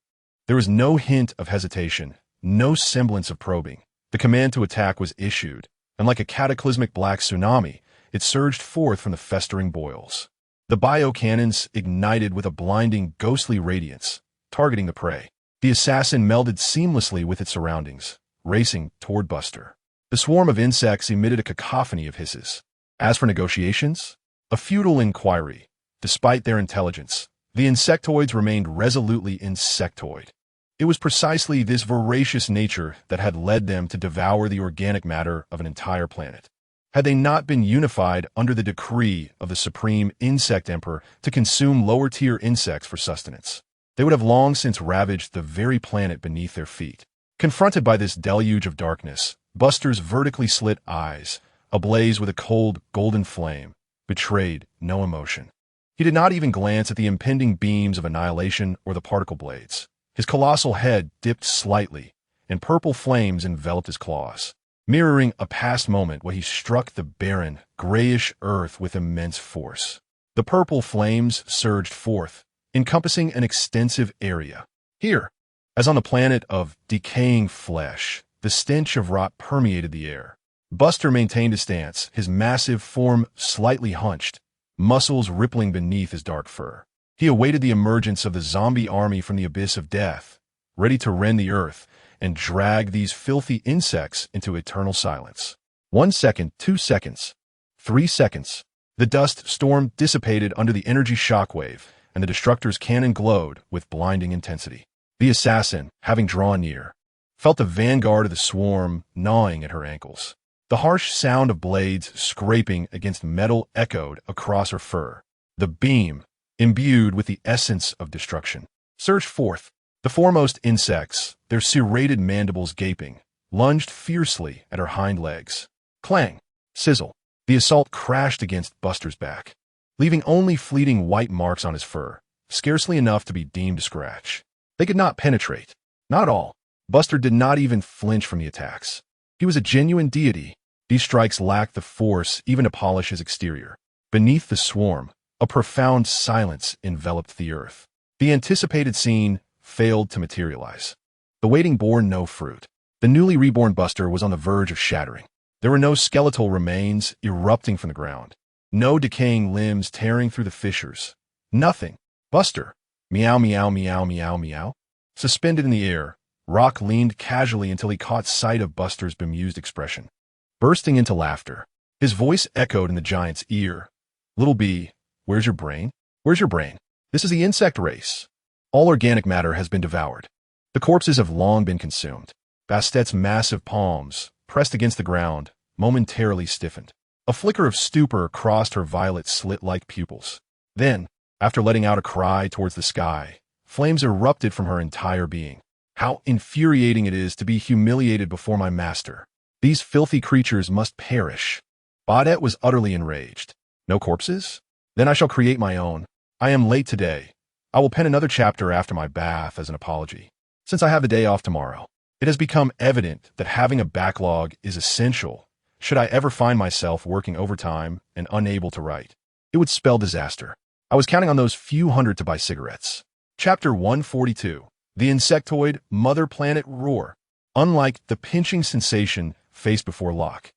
There was no hint of hesitation, no semblance of probing, The command to attack was issued, and like a cataclysmic black tsunami, it surged forth from the festering boils. The biocannons ignited with a blinding, ghostly radiance, targeting the prey. The assassin melded seamlessly with its surroundings, racing toward Buster. The swarm of insects emitted a cacophony of hisses. As for negotiations, a futile inquiry. Despite their intelligence, the insectoids remained resolutely insectoid. It was precisely this voracious nature that had led them to devour the organic matter of an entire planet. Had they not been unified under the decree of the supreme insect emperor to consume lower-tier insects for sustenance, they would have long since ravaged the very planet beneath their feet. Confronted by this deluge of darkness, Buster's vertically slit eyes, ablaze with a cold, golden flame, betrayed no emotion. He did not even glance at the impending beams of annihilation or the particle blades. His colossal head dipped slightly, and purple flames enveloped his claws, mirroring a past moment when he struck the barren, grayish earth with immense force. The purple flames surged forth, encompassing an extensive area. Here, as on the planet of decaying flesh, the stench of rot permeated the air. Buster maintained his stance, his massive form slightly hunched, muscles rippling beneath his dark fur. He awaited the emergence of the zombie army from the abyss of death, ready to rend the earth and drag these filthy insects into eternal silence. 1 second, 2 seconds, 3 seconds. The dust storm dissipated under the energy shockwave, and the destructor's cannon glowed with blinding intensity. The assassin, having drawn near, felt the vanguard of the swarm gnawing at her ankles. The harsh sound of blades scraping against metal echoed across her fur. The beam, imbued with the essence of destruction, surged forth. The foremost insects, their serrated mandibles gaping, lunged fiercely at her hind legs. Clang! Sizzle! The assault crashed against Buster's back, leaving only fleeting white marks on his fur, scarcely enough to be deemed a scratch. They could not penetrate. Not all. Buster did not even flinch from the attacks. He was a genuine deity. These strikes lacked the force even to polish his exterior. Beneath the swarm, a profound silence enveloped the earth. The anticipated scene failed to materialize. The waiting bore no fruit. The newly reborn Buster was on the verge of shattering. There were no skeletal remains erupting from the ground. No decaying limbs tearing through the fissures. Nothing. Buster, meow, meow, meow, meow, meow. Suspended in the air, Rock leaned casually until he caught sight of Buster's bemused expression. Bursting into laughter, his voice echoed in the giant's ear. Little bee, where's your brain? Where's your brain? This is the insect race. All organic matter has been devoured. The corpses have long been consumed. Bastette's massive palms, pressed against the ground, momentarily stiffened. A flicker of stupor crossed her violet slit-like pupils. Then, after letting out a cry towards the sky, flames erupted from her entire being. How infuriating it is to be humiliated before my master. These filthy creatures must perish. Baudette was utterly enraged. No corpses? Then I shall create my own. I am late today. I will pen another chapter after my bath as an apology. Since I have the day off tomorrow, it has become evident that having a backlog is essential should I ever find myself working overtime and unable to write. It would spell disaster. I was counting on those few hundred to buy cigarettes. Chapter 142. The Insectoid Mother Planet Roar. Unlike the pinching sensation faced before Locke,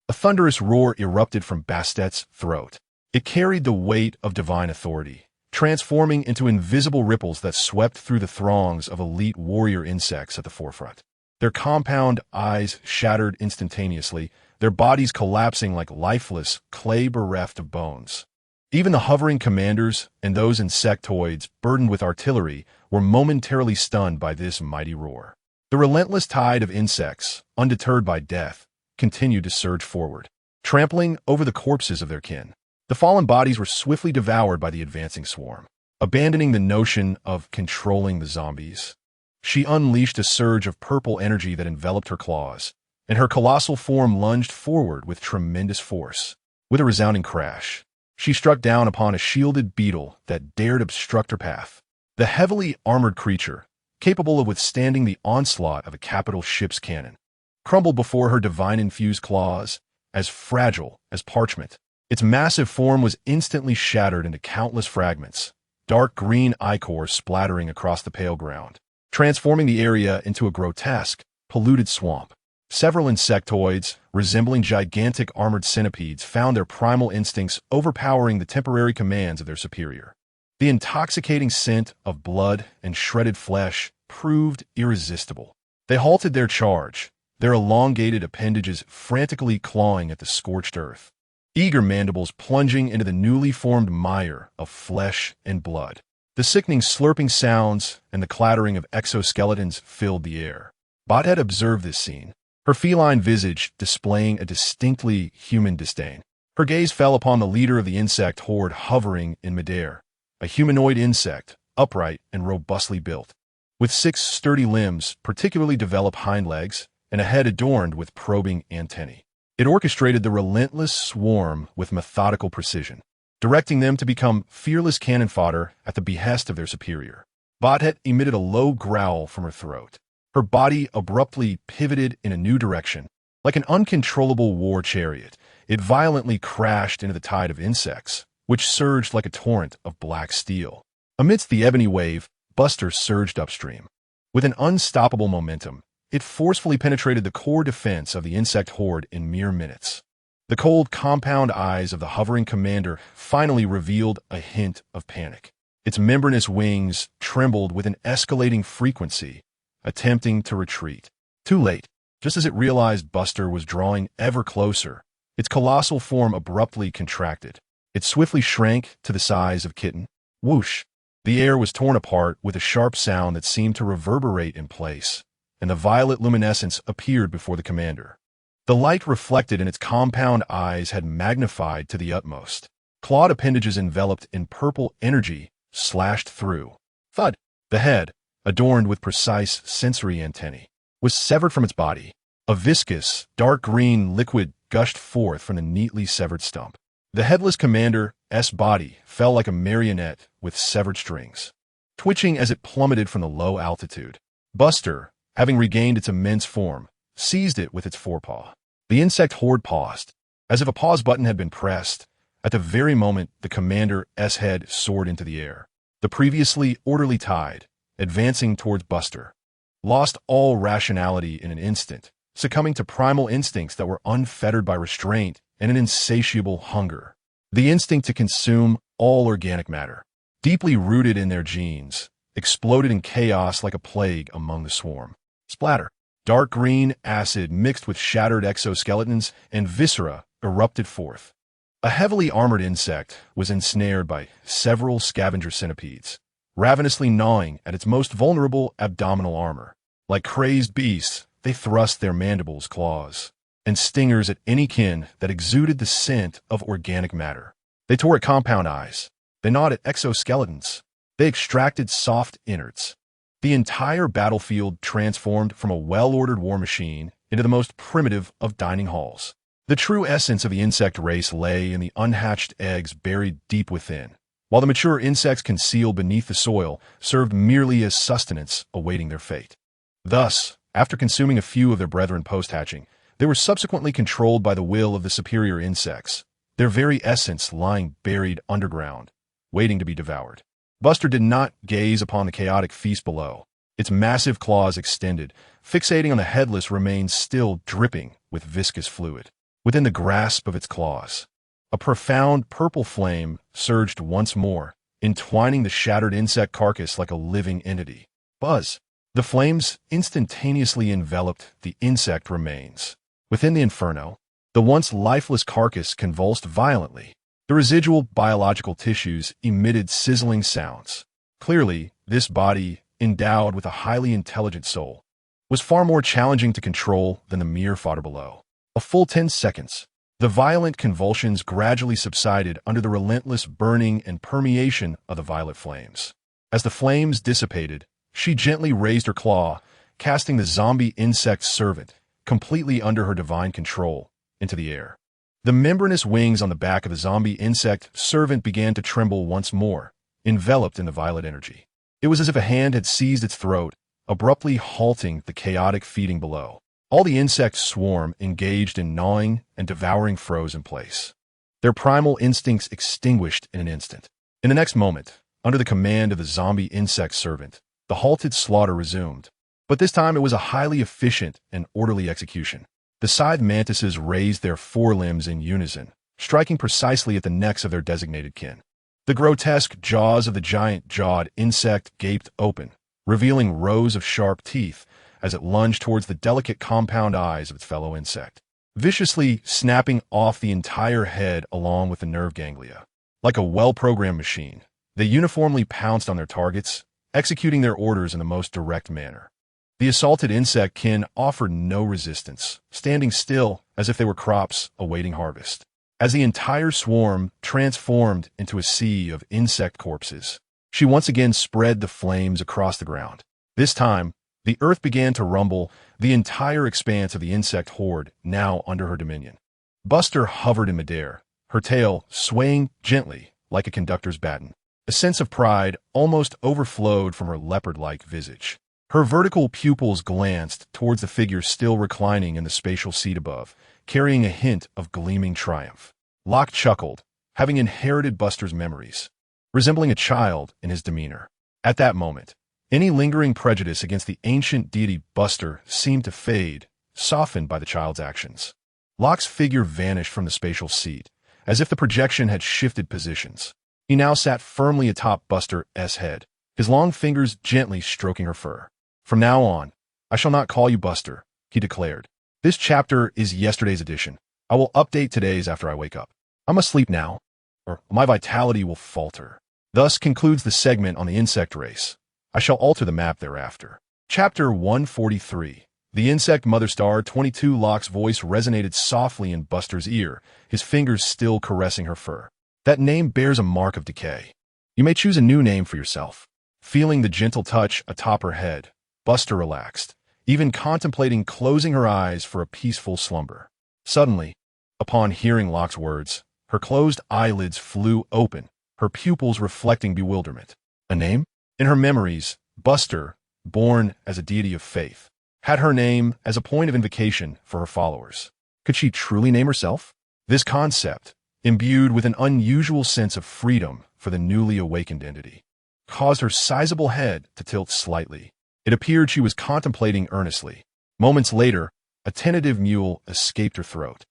a thunderous roar erupted from Bastette's throat. It carried the weight of divine authority, transforming into invisible ripples that swept through the throngs of elite warrior insects at the forefront. Their compound eyes shattered instantaneously, their bodies collapsing like lifeless clay bereft of bones. Even the hovering commanders and those insectoids burdened with artillery were momentarily stunned by this mighty roar. The relentless tide of insects, undeterred by death, continued to surge forward, trampling over the corpses of their kin. The fallen bodies were swiftly devoured by the advancing swarm. Abandoning the notion of controlling the zombies, she unleashed a surge of purple energy that enveloped her claws, and her colossal form lunged forward with tremendous force. With a resounding crash, she struck down upon a shielded beetle that dared obstruct her path. The heavily armored creature, capable of withstanding the onslaught of a capital ship's cannon, crumbled before her divine-infused claws, as fragile as parchment. Its massive form was instantly shattered into countless fragments, dark green ichor splattering across the pale ground, transforming the area into a grotesque, polluted swamp. Several insectoids, resembling gigantic armored centipedes, found their primal instincts overpowering the temporary commands of their superior. The intoxicating scent of blood and shredded flesh proved irresistible. They halted their charge, their elongated appendages frantically clawing at the scorched earth, eager mandibles plunging into the newly formed mire of flesh and blood. The sickening slurping sounds and the clattering of exoskeletons filled the air. Bothead observed this scene, her feline visage displaying a distinctly human disdain. Her gaze fell upon the leader of the insect horde hovering in midair, a humanoid insect, upright and robustly built, with 6 sturdy limbs, particularly developed hind legs, and a head adorned with probing antennae. It orchestrated the relentless swarm with methodical precision, directing them to become fearless cannon fodder at the behest of their superior. Bothead emitted a low growl from her throat. Her body abruptly pivoted in a new direction. Like an uncontrollable war chariot, it violently crashed into the tide of insects, which surged like a torrent of black steel. Amidst the ebony wave, Buster surged upstream. With an unstoppable momentum, it forcefully penetrated the core defense of the insect horde in mere minutes. The cold, compound eyes of the hovering commander finally revealed a hint of panic. Its membranous wings trembled with an escalating frequency, attempting to retreat. Too late. Just as it realized Buster was drawing ever closer, its colossal form abruptly contracted. It swiftly shrank to the size of kitten. Whoosh! The air was torn apart with a sharp sound that seemed to reverberate in place, and the violet luminescence appeared before the commander. The light reflected in its compound eyes had magnified to the utmost. Clawed appendages enveloped in purple energy slashed through. Thud! The head, adorned with precise sensory antennae, was severed from its body. A viscous, dark green liquid gushed forth from the neatly severed stump. The headless commander's body fell like a marionette with severed strings, twitching as it plummeted from the low altitude. Buster, having regained its immense form, seized it with its forepaw. The insect horde paused, as if a pause button had been pressed. At the very moment the commander's head soared into the air, the previously orderly tide, advancing towards Buster, lost all rationality in an instant, succumbing to primal instincts that were unfettered by restraint and an insatiable hunger. The instinct to consume all organic matter, deeply rooted in their genes, exploded in chaos like a plague among the swarm. Splatter! Dark green acid mixed with shattered exoskeletons and viscera erupted forth. A heavily armored insect was ensnared by several scavenger centipedes, ravenously gnawing at its most vulnerable abdominal armor. Like crazed beasts, they thrust their mandibles, claws, and stingers at any kin that exuded the scent of organic matter. They tore at compound eyes. They gnawed at exoskeletons. They extracted soft innards. The entire battlefield transformed from a well-ordered war machine into the most primitive of dining halls. The true essence of the insect race lay in the unhatched eggs buried deep within, while the mature insects concealed beneath the soil served merely as sustenance awaiting their fate. Thus, after consuming a few of their brethren post-hatching, they were subsequently controlled by the will of the superior insects, their very essence lying buried underground, waiting to be devoured. Buster did not gaze upon the chaotic feast below. Its massive claws extended, fixating on the headless remains still dripping with viscous fluid. Within the grasp of its claws, a profound purple flame surged once more, entwining the shattered insect carcass like a living entity. Buzz! The flames instantaneously enveloped the insect remains. Within the inferno, the once lifeless carcass convulsed violently. The residual biological tissues emitted sizzling sounds. Clearly, this body, endowed with a highly intelligent soul, was far more challenging to control than the mere fodder below. A full 10 seconds, the violent convulsions gradually subsided under the relentless burning and permeation of the violet flames. As the flames dissipated, she gently raised her claw, casting the zombie insect servant, completely under her divine control, into the air. The membranous wings on the back of the zombie insect servant began to tremble once more, enveloped in the violet energy. It was as if a hand had seized its throat, abruptly halting the chaotic feeding below. All the insect swarm engaged in gnawing and devouring froze in place, their primal instincts extinguished in an instant. In the next moment, under the command of the zombie insect servant, the halted slaughter resumed. But this time it was a highly efficient and orderly execution. The scythe mantises raised their forelimbs in unison, striking precisely at the necks of their designated kin. The grotesque jaws of the giant-jawed insect gaped open, revealing rows of sharp teeth as it lunged towards the delicate compound eyes of its fellow insect, viciously snapping off the entire head along with the nerve ganglia. Like a well-programmed machine, they uniformly pounced on their targets, executing their orders in the most direct manner. The assaulted insect kin offered no resistance, standing still as if they were crops awaiting harvest. As the entire swarm transformed into a sea of insect corpses, she once again spread the flames across the ground. This time, the earth began to rumble, the entire expanse of the insect horde now under her dominion. Buster hovered in midair, her tail swaying gently like a conductor's baton. A sense of pride almost overflowed from her leopard-like visage. Her vertical pupils glanced towards the figure still reclining in the spatial seat above, carrying a hint of gleaming triumph. Locke chuckled, having inherited Buster's memories, resembling a child in his demeanor. At that moment, any lingering prejudice against the ancient deity Buster seemed to fade, softened by the child's actions. Locke's figure vanished from the spatial seat, as if the projection had shifted positions. He now sat firmly atop Buster's head, his long fingers gently stroking her fur. "From now on, I shall not call you Buster," he declared. "This chapter is yesterday's edition. I will update today's after I wake up. I must sleep now, or my vitality will falter." Thus concludes the segment on the insect race. I shall alter the map thereafter. Chapter 143. The Insect Mother Star 22. Locke's voice resonated softly in Buster's ear, his fingers still caressing her fur. "That name bears a mark of decay. You may choose a new name for yourself." Feeling the gentle touch atop her head, Buster relaxed, even contemplating closing her eyes for a peaceful slumber. Suddenly, upon hearing Locke's words, her closed eyelids flew open, her pupils reflecting bewilderment. A name? In her memories, Buster, born as a deity of faith, had her name as a point of invocation for her followers. Could she truly name herself? This concept, imbued with an unusual sense of freedom for the newly awakened entity, caused her sizable head to tilt slightly. It appeared she was contemplating earnestly. Moments later, a tentative mewl escaped her throat.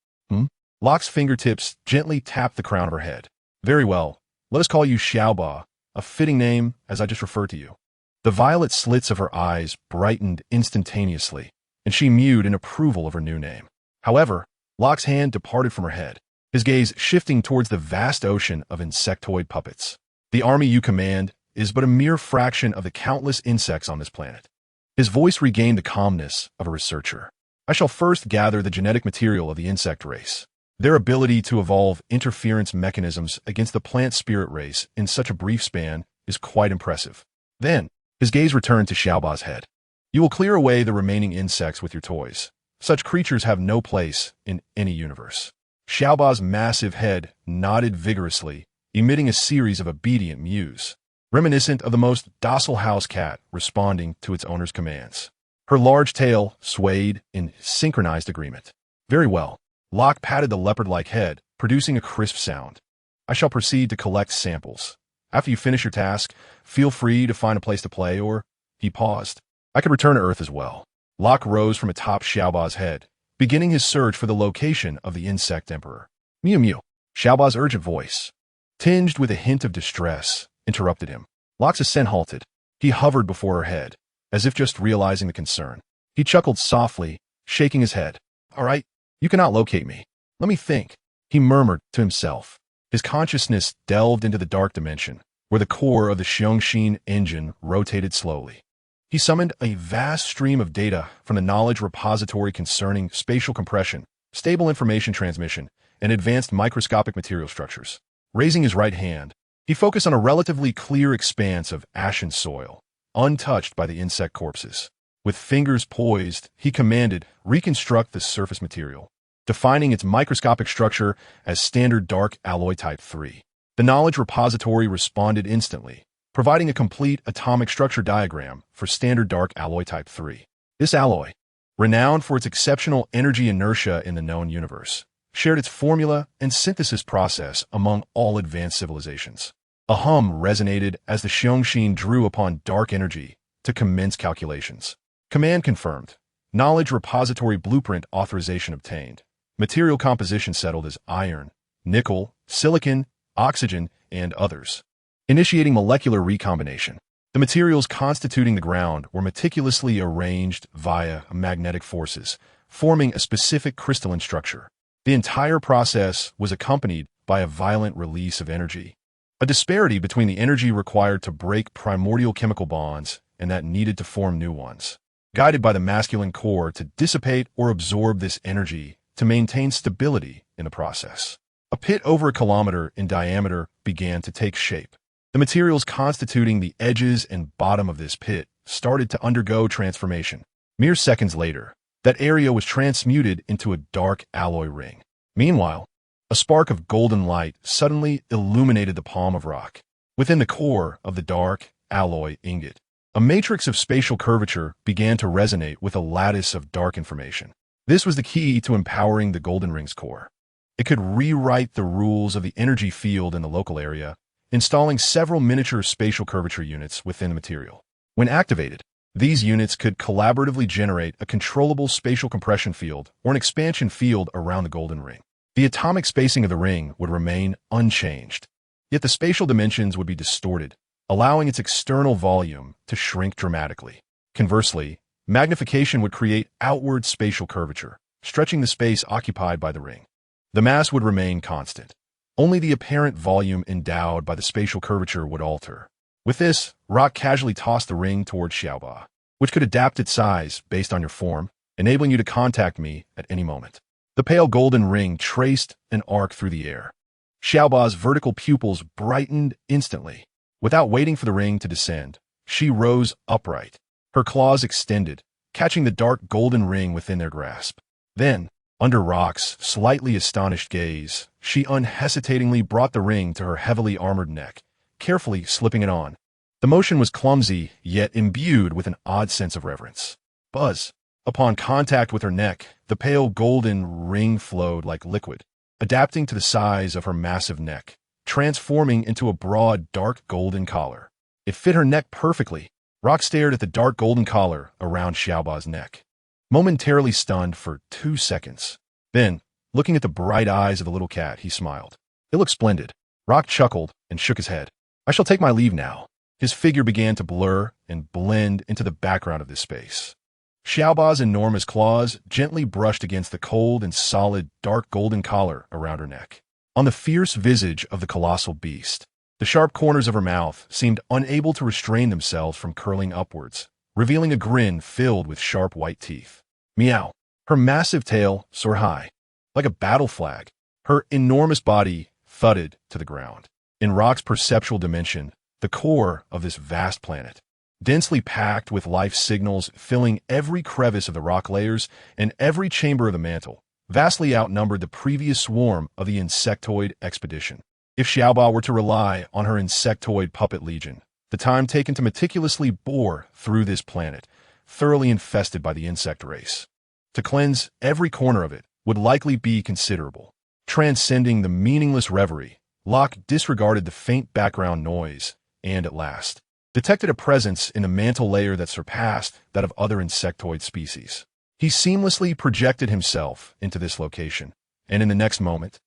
Locke's fingertips gently tapped the crown of her head. "Very well, let us call you Xiaoba, a fitting name as I just referred to you." The violet slits of her eyes brightened instantaneously, and she mewed in approval of her new name. However, Locke's hand departed from her head, his gaze shifting towards the vast ocean of insectoid puppets. "The army you command is but a mere fraction of the countless insects on this planet." His voice regained the calmness of a researcher. "I shall first gather the genetic material of the insect race. Their ability to evolve interference mechanisms against the plant spirit race in such a brief span is quite impressive." Then, his gaze returned to Xiaoba's head. "You will clear away the remaining insects with your toys. Such creatures have no place in any universe." Xiaoba's massive head nodded vigorously, emitting a series of obedient mews, reminiscent of the most docile house cat responding to its owner's commands. Her large tail swayed in synchronized agreement. "Very well." Locke patted the leopard-like head, producing a crisp sound. "I shall proceed to collect samples. After you finish your task, feel free to find a place to play, or..." He paused. "I could return to Earth as well." Locke rose from atop Xiaoba's head, beginning his search for the location of the insect emperor. "Mew mew." Xiaoba's urgent voice, tinged with a hint of distress, interrupted him. Locke's ascent halted. He hovered before her head, as if just realizing the concern. He chuckled softly, shaking his head. "All right, you cannot locate me. Let me think," he murmured to himself. His consciousness delved into the dark dimension, where the core of the Xiongxin engine rotated slowly. He summoned a vast stream of data from the knowledge repository concerning spatial compression, stable information transmission, and advanced microscopic material structures. Raising his right hand, he focused on a relatively clear expanse of ashen soil, untouched by the insect corpses. With fingers poised, he commanded, "Reconstruct the surface material," defining its microscopic structure as standard dark alloy type 3. The knowledge repository responded instantly, providing a complete atomic structure diagram for standard dark alloy type 3. This alloy, renowned for its exceptional energy inertia in the known universe, shared its formula and synthesis process among all advanced civilizations. A hum resonated as the Xiongxin drew upon dark energy to commence calculations. Command confirmed. Knowledge repository blueprint authorization obtained. Material composition settled as iron, nickel, silicon, oxygen, and others. Initiating molecular recombination. The materials constituting the ground were meticulously arranged via magnetic forces, forming a specific crystalline structure. The entire process was accompanied by a violent release of energy. A disparity between the energy required to break primordial chemical bonds and that needed to form new ones. Guided by the masculine core to dissipate or absorb this energy to maintain stability in the process. A pit over a kilometer in diameter began to take shape. The materials constituting the edges and bottom of this pit started to undergo transformation. Mere seconds later, that area was transmuted into a dark alloy ring. Meanwhile, a spark of golden light suddenly illuminated the palm of rock. Within the core of the dark alloy ingot, a matrix of spatial curvature began to resonate with a lattice of dark information. This was the key to empowering the golden ring's core. It could rewrite the rules of the energy field in the local area, installing several miniature spatial curvature units within the material. When activated, these units could collaboratively generate a controllable spatial compression field or an expansion field around the golden ring. The atomic spacing of the ring would remain unchanged, yet the spatial dimensions would be distorted, allowing its external volume to shrink dramatically. Conversely, magnification would create outward spatial curvature, stretching the space occupied by the ring. The mass would remain constant. Only the apparent volume endowed by the spatial curvature would alter. With this, Rock casually tossed the ring toward Xiaoba, which could adapt its size based on your form, enabling you to contact me at any moment. The pale golden ring traced an arc through the air. Xiaoba's vertical pupils brightened instantly. Without waiting for the ring to descend, she rose upright, her claws extended, catching the dark golden ring within their grasp. Then, under Rock's slightly astonished gaze, she unhesitatingly brought the ring to her heavily armored neck, carefully slipping it on. The motion was clumsy, yet imbued with an odd sense of reverence. Buzz. Upon contact with her neck, the pale golden ring flowed like liquid, adapting to the size of her massive neck, transforming into a broad, dark golden collar. It fit her neck perfectly. Rock stared at the dark golden collar around Xiaoba's neck, momentarily stunned for 2 seconds. Then, looking at the bright eyes of the little cat, he smiled. It looked splendid. Rock chuckled and shook his head. I shall take my leave now. His figure began to blur and blend into the background of this space. Xiaoba's enormous claws gently brushed against the cold and solid dark golden collar around her neck. On the fierce visage of the colossal beast, the sharp corners of her mouth seemed unable to restrain themselves from curling upwards, revealing a grin filled with sharp white teeth. Meow. Her massive tail soared high, like a battle flag. Her enormous body thudded to the ground. In Rock's perceptual dimension, the core of this vast planet, densely packed with life signals filling every crevice of the rock layers and every chamber of the mantle, vastly outnumbered the previous swarm of the insectoid expedition. If Xiaoba were to rely on her insectoid puppet legion, the time taken to meticulously bore through this planet, thoroughly infested by the insect race, to cleanse every corner of it, would likely be considerable. Transcending the meaningless reverie, Locke disregarded the faint background noise and, at last, detected a presence in the mantle layer that surpassed that of other insectoid species. He seamlessly projected himself into this location, and in the next moment,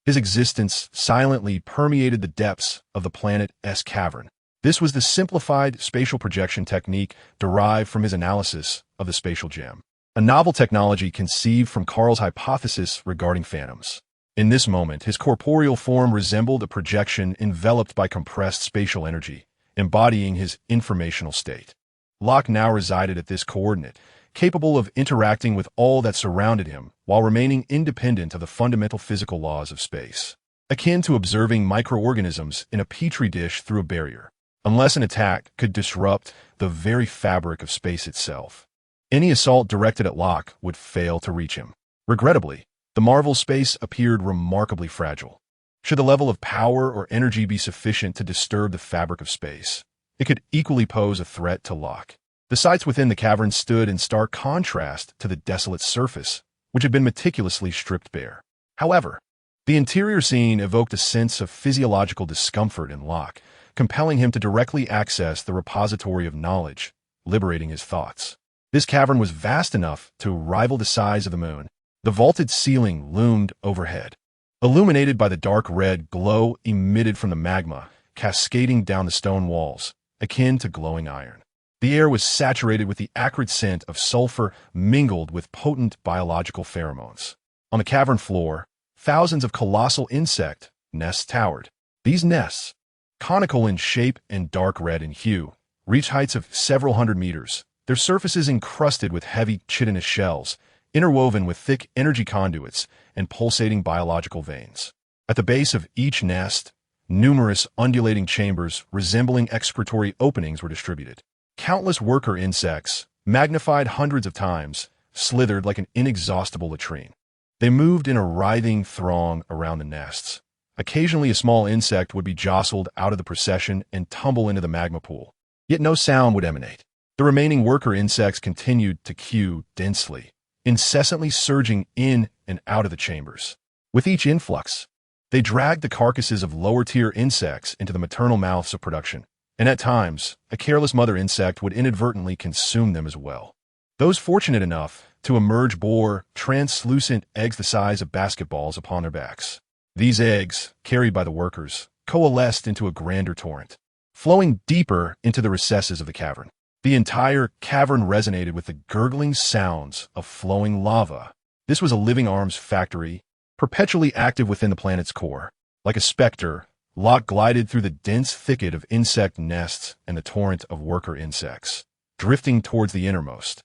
his existence silently permeated the depths of the planet's cavern. This was the simplified spatial projection technique derived from his analysis of the spatial gem, a novel technology conceived from Carl's hypothesis regarding phantoms. In this moment, his corporeal form resembled a projection enveloped by compressed spatial energy, embodying his informational state. Locke now resided at this coordinate, capable of interacting with all that surrounded him while remaining independent of the fundamental physical laws of space, akin to observing microorganisms in a petri dish through a barrier. Unless an attack could disrupt the very fabric of space itself, any assault directed at Locke would fail to reach him. Regrettably, the Marvel space appeared remarkably fragile. Should the level of power or energy be sufficient to disturb the fabric of space, it could equally pose a threat to Locke. The sites within the cavern stood in stark contrast to the desolate surface, which had been meticulously stripped bare. However, the interior scene evoked a sense of physiological discomfort in Locke, compelling him to directly access the repository of knowledge, liberating his thoughts. This cavern was vast enough to rival the size of the moon. The vaulted ceiling loomed overhead, illuminated by the dark red glow emitted from the magma, cascading down the stone walls, akin to glowing iron. The air was saturated with the acrid scent of sulfur mingled with potent biological pheromones. On the cavern floor, thousands of colossal insect nests towered. These nests, conical in shape and dark red in hue, reached heights of several hundred meters, their surfaces encrusted with heavy chitinous shells, interwoven with thick energy conduits and pulsating biological veins. At the base of each nest, numerous undulating chambers resembling excretory openings were distributed. Countless worker insects, magnified hundreds of times, slithered like an inexhaustible latrine. They moved in a writhing throng around the nests. Occasionally a small insect would be jostled out of the procession and tumble into the magma pool. Yet no sound would emanate. The remaining worker insects continued to queue densely, incessantly surging in and out of the chambers. With each influx, they dragged the carcasses of lower-tier insects into the maternal mouths of production, and at times, a careless mother insect would inadvertently consume them as well. Those fortunate enough to emerge bore translucent eggs the size of basketballs upon their backs. These eggs, carried by the workers, coalesced into a grander torrent, flowing deeper into the recesses of the cavern. The entire cavern resonated with the gurgling sounds of flowing lava. This was a living arms factory, perpetually active within the planet's core. Like a specter, Locke glided through the dense thicket of insect nests and the torrent of worker insects, drifting towards the innermost,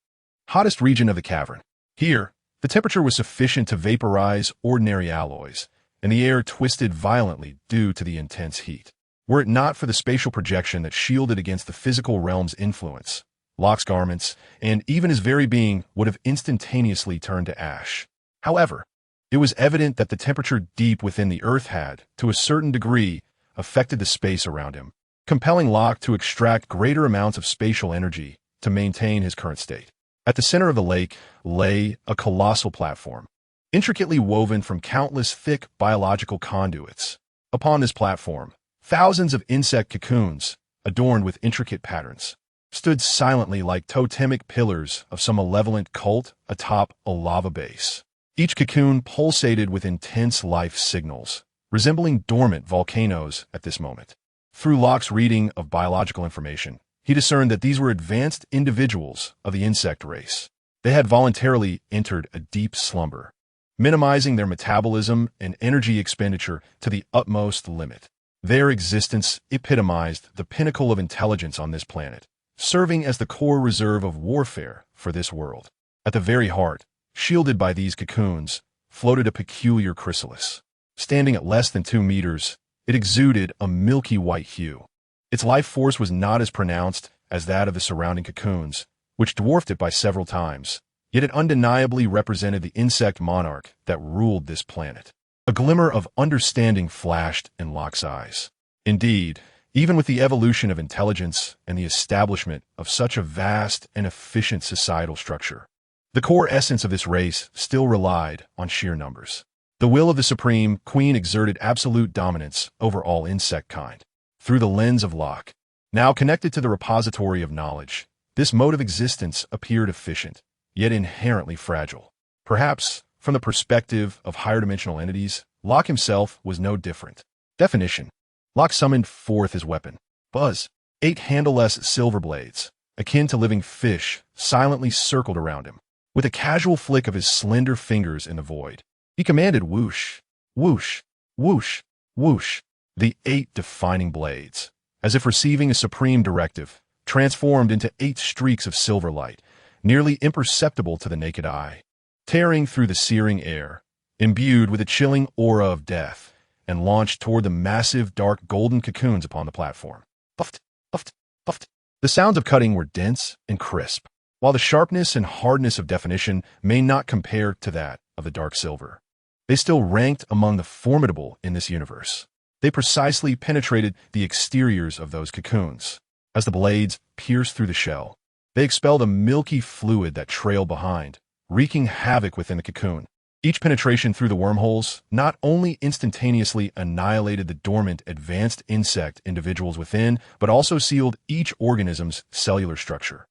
hottest region of the cavern. Here, the temperature was sufficient to vaporize ordinary alloys, and the air twisted violently due to the intense heat. Were it not for the spatial projection that shielded against the physical realm's influence, Locke's garments, and even his very being, would have instantaneously turned to ash. However, it was evident that the temperature deep within the earth had, to a certain degree, affected the space around him, compelling Locke to extract greater amounts of spatial energy to maintain his current state. At the center of the lake lay a colossal platform, intricately woven from countless thick biological conduits. Upon this platform, thousands of insect cocoons, adorned with intricate patterns, stood silently like totemic pillars of some malevolent cult atop a lava base. Each cocoon pulsated with intense life signals, resembling dormant volcanoes at this moment. Through Locke's reading of biological information, he discerned that these were advanced individuals of the insect race. They had voluntarily entered a deep slumber, minimizing their metabolism and energy expenditure to the utmost limit. Their existence epitomized the pinnacle of intelligence on this planet, serving as the core reserve of warfare for this world. At the very heart, shielded by these cocoons, floated a peculiar chrysalis. Standing at less than 2 meters, it exuded a milky white hue. Its life force was not as pronounced as that of the surrounding cocoons, which dwarfed it by several times, yet it undeniably represented the insect monarch that ruled this planet. A glimmer of understanding flashed in Locke's eyes. Indeed, even with the evolution of intelligence and the establishment of such a vast and efficient societal structure, the core essence of this race still relied on sheer numbers. The will of the Supreme Queen exerted absolute dominance over all insect kind. Through the lens of Locke, now connected to the repository of knowledge, this mode of existence appeared efficient, yet inherently fragile. Perhaps, from the perspective of higher dimensional entities, Locke himself was no different. Definition: Locke summoned forth his weapon. Buzz. 8 handleless silver blades, akin to living fish, silently circled around him. With a casual flick of his slender fingers in the void, he commanded whoosh, whoosh, whoosh, whoosh. The 8 defining blades, as if receiving a supreme directive, transformed into 8 streaks of silver light, nearly imperceptible to the naked eye, tearing through the searing air, imbued with a chilling aura of death, and launched toward the massive dark golden cocoons upon the platform. Puffed, puffed, puffed. The sounds of cutting were dense and crisp, while the sharpness and hardness of definition may not compare to that of the dark silver. They still ranked among the formidable in this universe. They precisely penetrated the exteriors of those cocoons. As the blades pierced through the shell, they expelled a milky fluid that trailed behind, wreaking havoc within the cocoon. Each penetration through the wormholes not only instantaneously annihilated the dormant advanced insect individuals within, but also sealed each organism's cellular structure,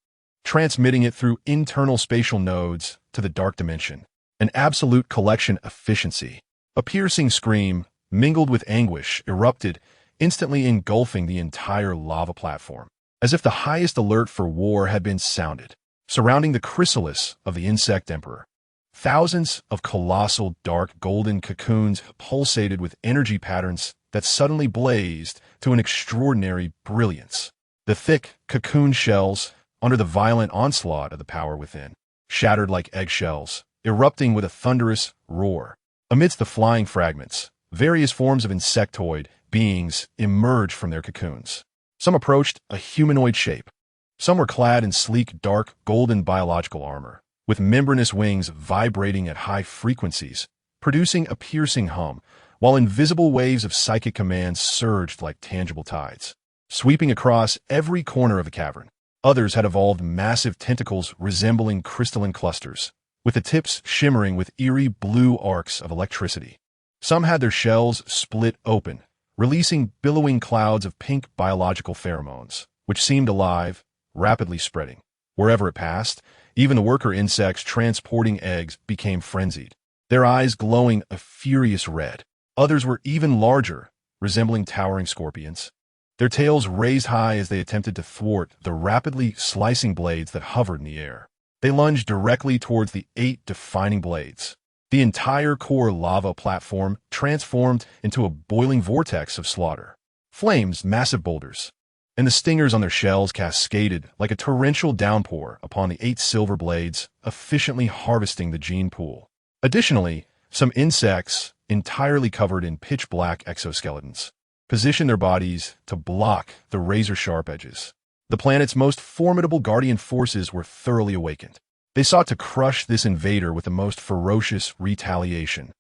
transmitting it through internal spatial nodes to the dark dimension. An absolute collection efficiency. A piercing scream, mingled with anguish, erupted, instantly engulfing the entire lava platform, as if the highest alert for war had been sounded, surrounding the chrysalis of the insect emperor. Thousands of colossal dark golden cocoons pulsated with energy patterns that suddenly blazed to an extraordinary brilliance. The thick cocoon shells, under the violent onslaught of the power within, shattered like eggshells, erupting with a thunderous roar. Amidst the flying fragments, various forms of insectoid beings emerged from their cocoons. Some approached a humanoid shape. Some were clad in sleek, dark, golden biological armor, with membranous wings vibrating at high frequencies, producing a piercing hum, while invisible waves of psychic commands surged like tangible tides, sweeping across every corner of the cavern. Others had evolved massive tentacles resembling crystalline clusters, with the tips shimmering with eerie blue arcs of electricity. Some had their shells split open, releasing billowing clouds of pink biological pheromones, which seemed alive, rapidly spreading. Wherever it passed, even the worker insects transporting eggs became frenzied, their eyes glowing a furious red. Others were even larger, resembling towering scorpions, their tails raised high as they attempted to thwart the rapidly slicing blades that hovered in the air. They lunged directly towards the 8 defining blades. The entire core lava platform transformed into a boiling vortex of slaughter. Flames, massive boulders, and the stingers on their shells cascaded like a torrential downpour upon the 8 silver blades, efficiently harvesting the gene pool. Additionally, some insects, entirely covered in pitch-black exoskeletons, positioned their bodies to block the razor-sharp edges. The planet's most formidable guardian forces were thoroughly awakened. They sought to crush this invader with the most ferocious retaliation.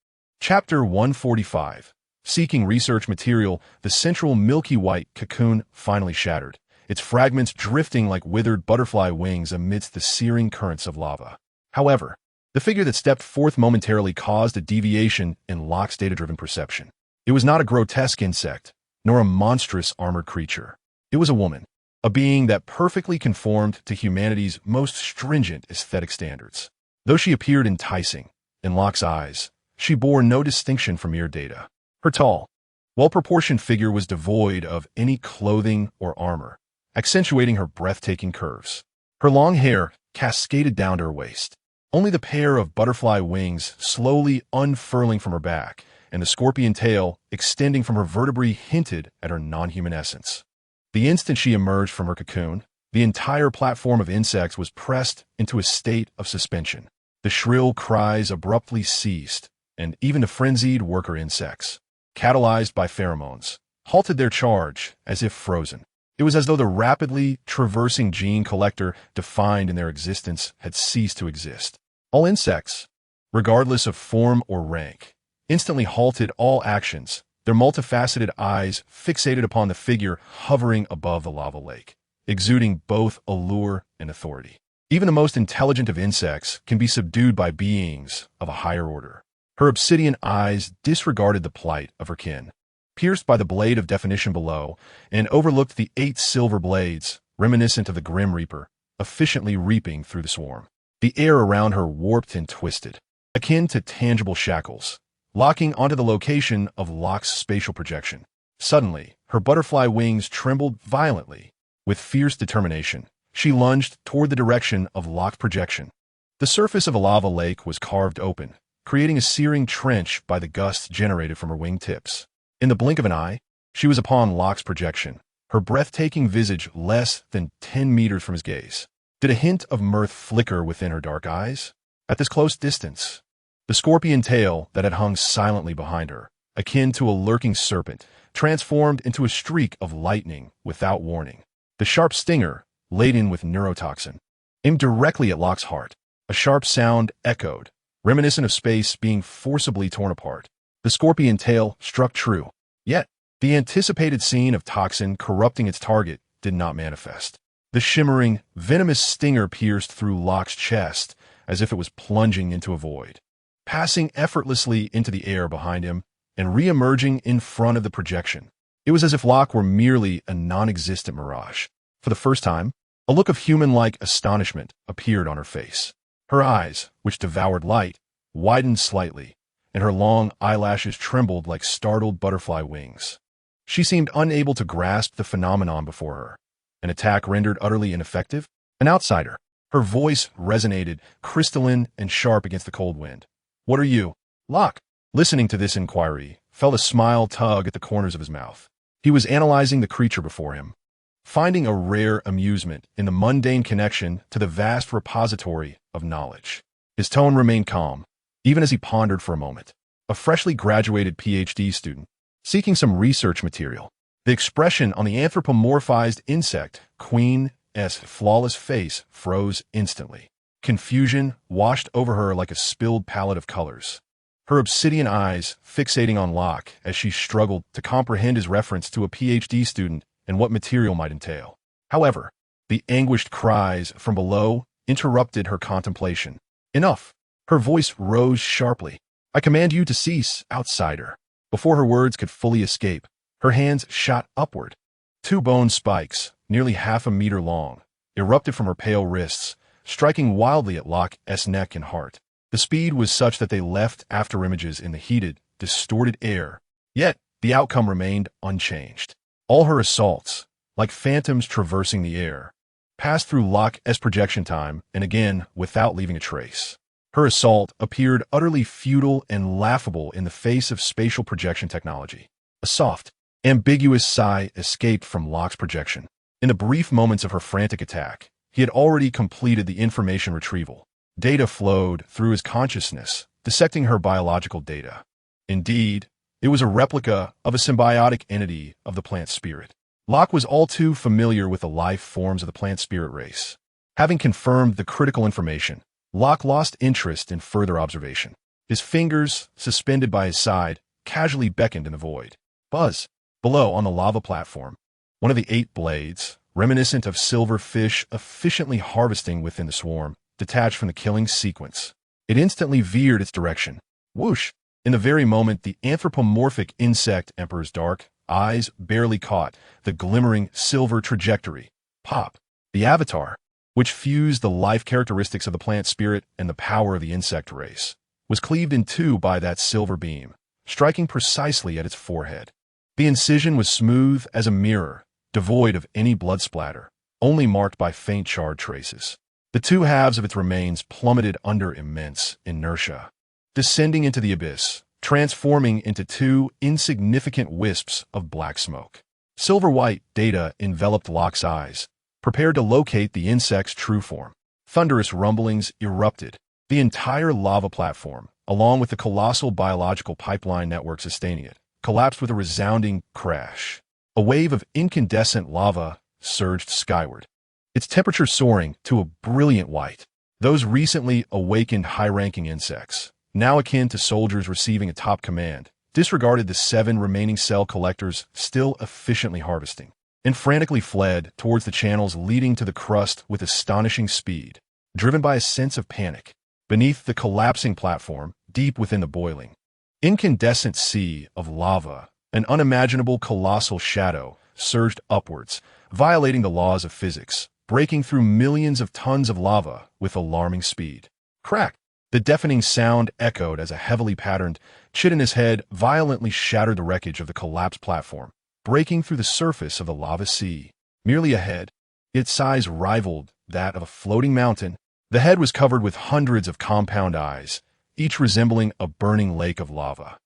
Chapter 145. Seeking research material, the central milky white cocoon finally shattered, its fragments drifting like withered butterfly wings amidst the searing currents of lava. However, the figure that stepped forth momentarily caused a deviation in Locke's data-driven perception. It was not a grotesque insect, nor a monstrous armored creature. It was a woman, a being that perfectly conformed to humanity's most stringent aesthetic standards. Though she appeared enticing, in Locke's eyes, she bore no distinction from mere data. Her tall, well-proportioned figure was devoid of any clothing or armor, accentuating her breathtaking curves. Her long hair cascaded down to her waist, only the pair of butterfly wings slowly unfurling from her back, and the scorpion tail extending from her vertebrae hinted at her non-human essence. The instant she emerged from her cocoon, the entire platform of insects was pressed into a state of suspension. The shrill cries abruptly ceased, and even the frenzied worker insects, catalyzed by pheromones, halted their charge as if frozen. It was as though the rapidly traversing gene collector defined in their existence had ceased to exist. All insects, regardless of form or rank, instantly halted all actions, their multifaceted eyes fixated upon the figure hovering above the lava lake, exuding both allure and authority. Even the most intelligent of insects can be subdued by beings of a higher order. Her obsidian eyes disregarded the plight of her kin, pierced by the blade of definition below, and overlooked the 8 silver blades, reminiscent of the Grim Reaper, efficiently reaping through the swarm. The air around her warped and twisted, akin to tangible shackles, locking onto the location of Locke's spatial projection. Suddenly, her butterfly wings trembled violently. With fierce determination, she lunged toward the direction of Locke's projection. The surface of a lava lake was carved open, creating a searing trench by the gusts generated from her wingtips. In the blink of an eye, she was upon Locke's projection, her breathtaking visage less than 10 meters from his gaze. Did a hint of mirth flicker within her dark eyes? At this close distance, the scorpion tail that had hung silently behind her, akin to a lurking serpent, transformed into a streak of lightning without warning. The sharp stinger, laden with neurotoxin, aimed directly at Locke's heart. A sharp sound echoed, reminiscent of space being forcibly torn apart. The scorpion tail struck true. Yet, the anticipated scene of toxin corrupting its target did not manifest. The shimmering, venomous stinger pierced through Locke's chest as if it was plunging into a void, passing effortlessly into the air behind him and re-emerging in front of the projection. It was as if Locke were merely a non-existent mirage. For the first time, A look of human-like astonishment appeared on her face. Her eyes, which devoured light, widened slightly, and her long eyelashes trembled like startled butterfly wings. She seemed unable to grasp the phenomenon before her. An attack rendered utterly ineffective? An outsider. Her voice resonated, crystalline and sharp against the cold wind. What are you? Locke, listening to this inquiry, felt a smile tug at the corners of his mouth. He was analyzing the creature before him, finding a rare amusement in the mundane connection to the vast repository of knowledge. His tone remained calm, even as he pondered for a moment. A freshly graduated PhD student, seeking some research material. The expression on the anthropomorphized insect Queen's flawless face froze instantly. Confusion washed over her like a spilled palette of colors. Her obsidian eyes fixating on Locke as she struggled to comprehend his reference to a PhD student and what material might entail. However, the anguished cries from below interrupted her contemplation. Enough! Her voice rose sharply. I command you to cease, outsider. Before her words could fully escape, her hands shot upward. Two bone spikes, nearly half a meter long, erupted from her pale wrists, striking wildly at Locke's neck and heart. The speed was such that they left afterimages in the heated, distorted air. Yet, the outcome remained unchanged. All her assaults, like phantoms traversing the air, passed through Locke's projection time and again without leaving a trace. Her assault appeared utterly futile and laughable in the face of spatial projection technology. A soft, ambiguous sigh escaped from Locke's projection. In the brief moments of her frantic attack, he had already completed the information retrieval. Data flowed through his consciousness, dissecting her biological data. Indeed, it was a replica of a symbiotic entity of the plant spirit. Locke was all too familiar with the life forms of the plant spirit race. Having confirmed the critical information, Locke lost interest in further observation. His fingers, suspended by his side, casually beckoned in the void. Buzz! Below on the lava platform, one of the 8 blades, reminiscent of silver fish efficiently harvesting within the swarm, detached from the killing sequence. It instantly veered its direction. Whoosh! In the very moment the anthropomorphic insect emperor's dark eyes barely caught the glimmering silver trajectory. Pop! The avatar, which fused the life characteristics of the plant spirit and the power of the insect race, was cleaved in two by that silver beam, striking precisely at its forehead. The incision was smooth as a mirror, devoid of any blood splatter, only marked by faint charred traces. The two halves of its remains plummeted under immense inertia, descending into the abyss, transforming into 2 insignificant wisps of black smoke. Silver-white data enveloped Locke's eyes, prepared to locate the insect's true form. Thunderous rumblings erupted. The entire lava platform, along with the colossal biological pipeline network sustaining it, collapsed with a resounding crash. A wave of incandescent lava surged skyward, its temperature soaring to a brilliant white. Those recently awakened high-ranking insects, now akin to soldiers receiving a top command, disregarded the 7 remaining cell collectors still efficiently harvesting, and frantically fled towards the channels leading to the crust with astonishing speed, driven by a sense of panic. Beneath the collapsing platform, deep within the boiling, incandescent sea of lava, an unimaginable colossal shadow surged upwards, violating the laws of physics, breaking through millions of tons of lava with alarming speed. Crack! The deafening sound echoed as a heavily patterned chitinous head violently shattered the wreckage of the collapsed platform, breaking through the surface of the lava sea. Merely a head, its size rivaled that of a floating mountain. The head was covered with hundreds of compound eyes, each resembling a burning lake of lava.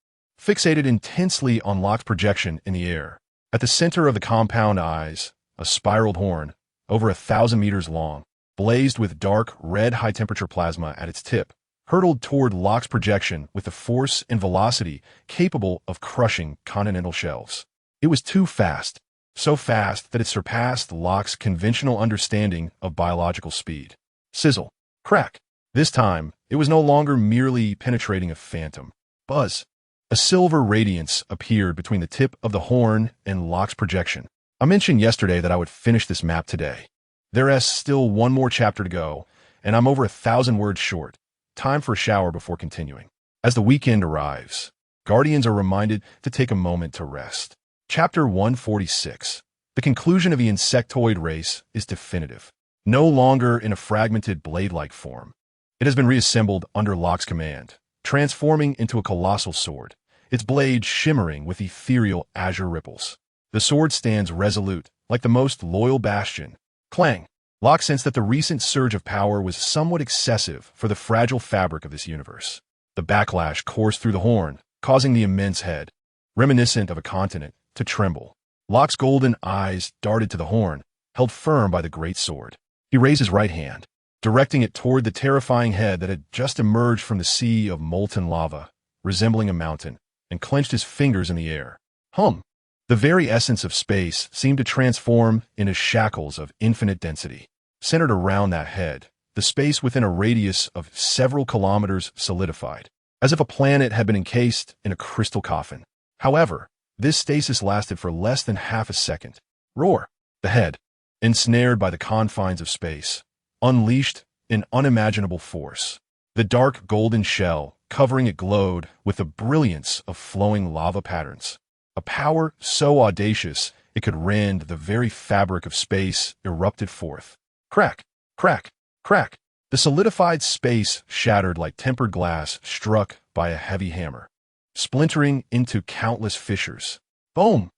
Fixated intensely on Locke's projection in the air, at the center of the compound eyes, a spiraled horn, over 1,000 meters long, blazed with dark red high-temperature plasma at its tip, hurtled toward Locke's projection with a force and velocity capable of crushing continental shelves. It was too fast, so fast that it surpassed Locke's conventional understanding of biological speed. Sizzle. Crack. This time, it was no longer merely penetrating a phantom. Buzz. A silver radiance appeared between the tip of the horn and Locke's projection. I mentioned yesterday that I would finish this map today. There's still one more chapter to go, and I'm over 1,000 words short. Time for a shower before continuing. As the weekend arrives, Guardians are reminded to take a moment to rest. Chapter 146. The conclusion of the insectoid race is definitive. no longer in a fragmented blade-like form. It has been reassembled under Locke's command, transforming into a colossal sword, its blade shimmering with ethereal azure ripples. The sword stands resolute, like the most loyal bastion. Clang! Locke sensed that the recent surge of power was somewhat excessive for the fragile fabric of this universe. The backlash coursed through the horn, causing the immense head, reminiscent of a continent, to tremble. Locke's golden eyes darted to the horn, held firm by the great sword. He raised his right hand, directing it toward the terrifying head that had just emerged from the sea of molten lava, resembling a mountain, and clenched his fingers in the air. The very essence of space seemed to transform into shackles of infinite density. Centered around that head, the space within a radius of several kilometers solidified, as if a planet had been encased in a crystal coffin. However, this stasis lasted for less than half a second. Roar! The head, ensnared by the confines of space, unleashed in unimaginable force. The dark golden shell covering it glowed with the brilliance of flowing lava patterns. A power so audacious it could rend the very fabric of space erupted forth. Crack! Crack! Crack! The solidified space shattered like tempered glass struck by a heavy hammer, splintering into countless fissures. Boom!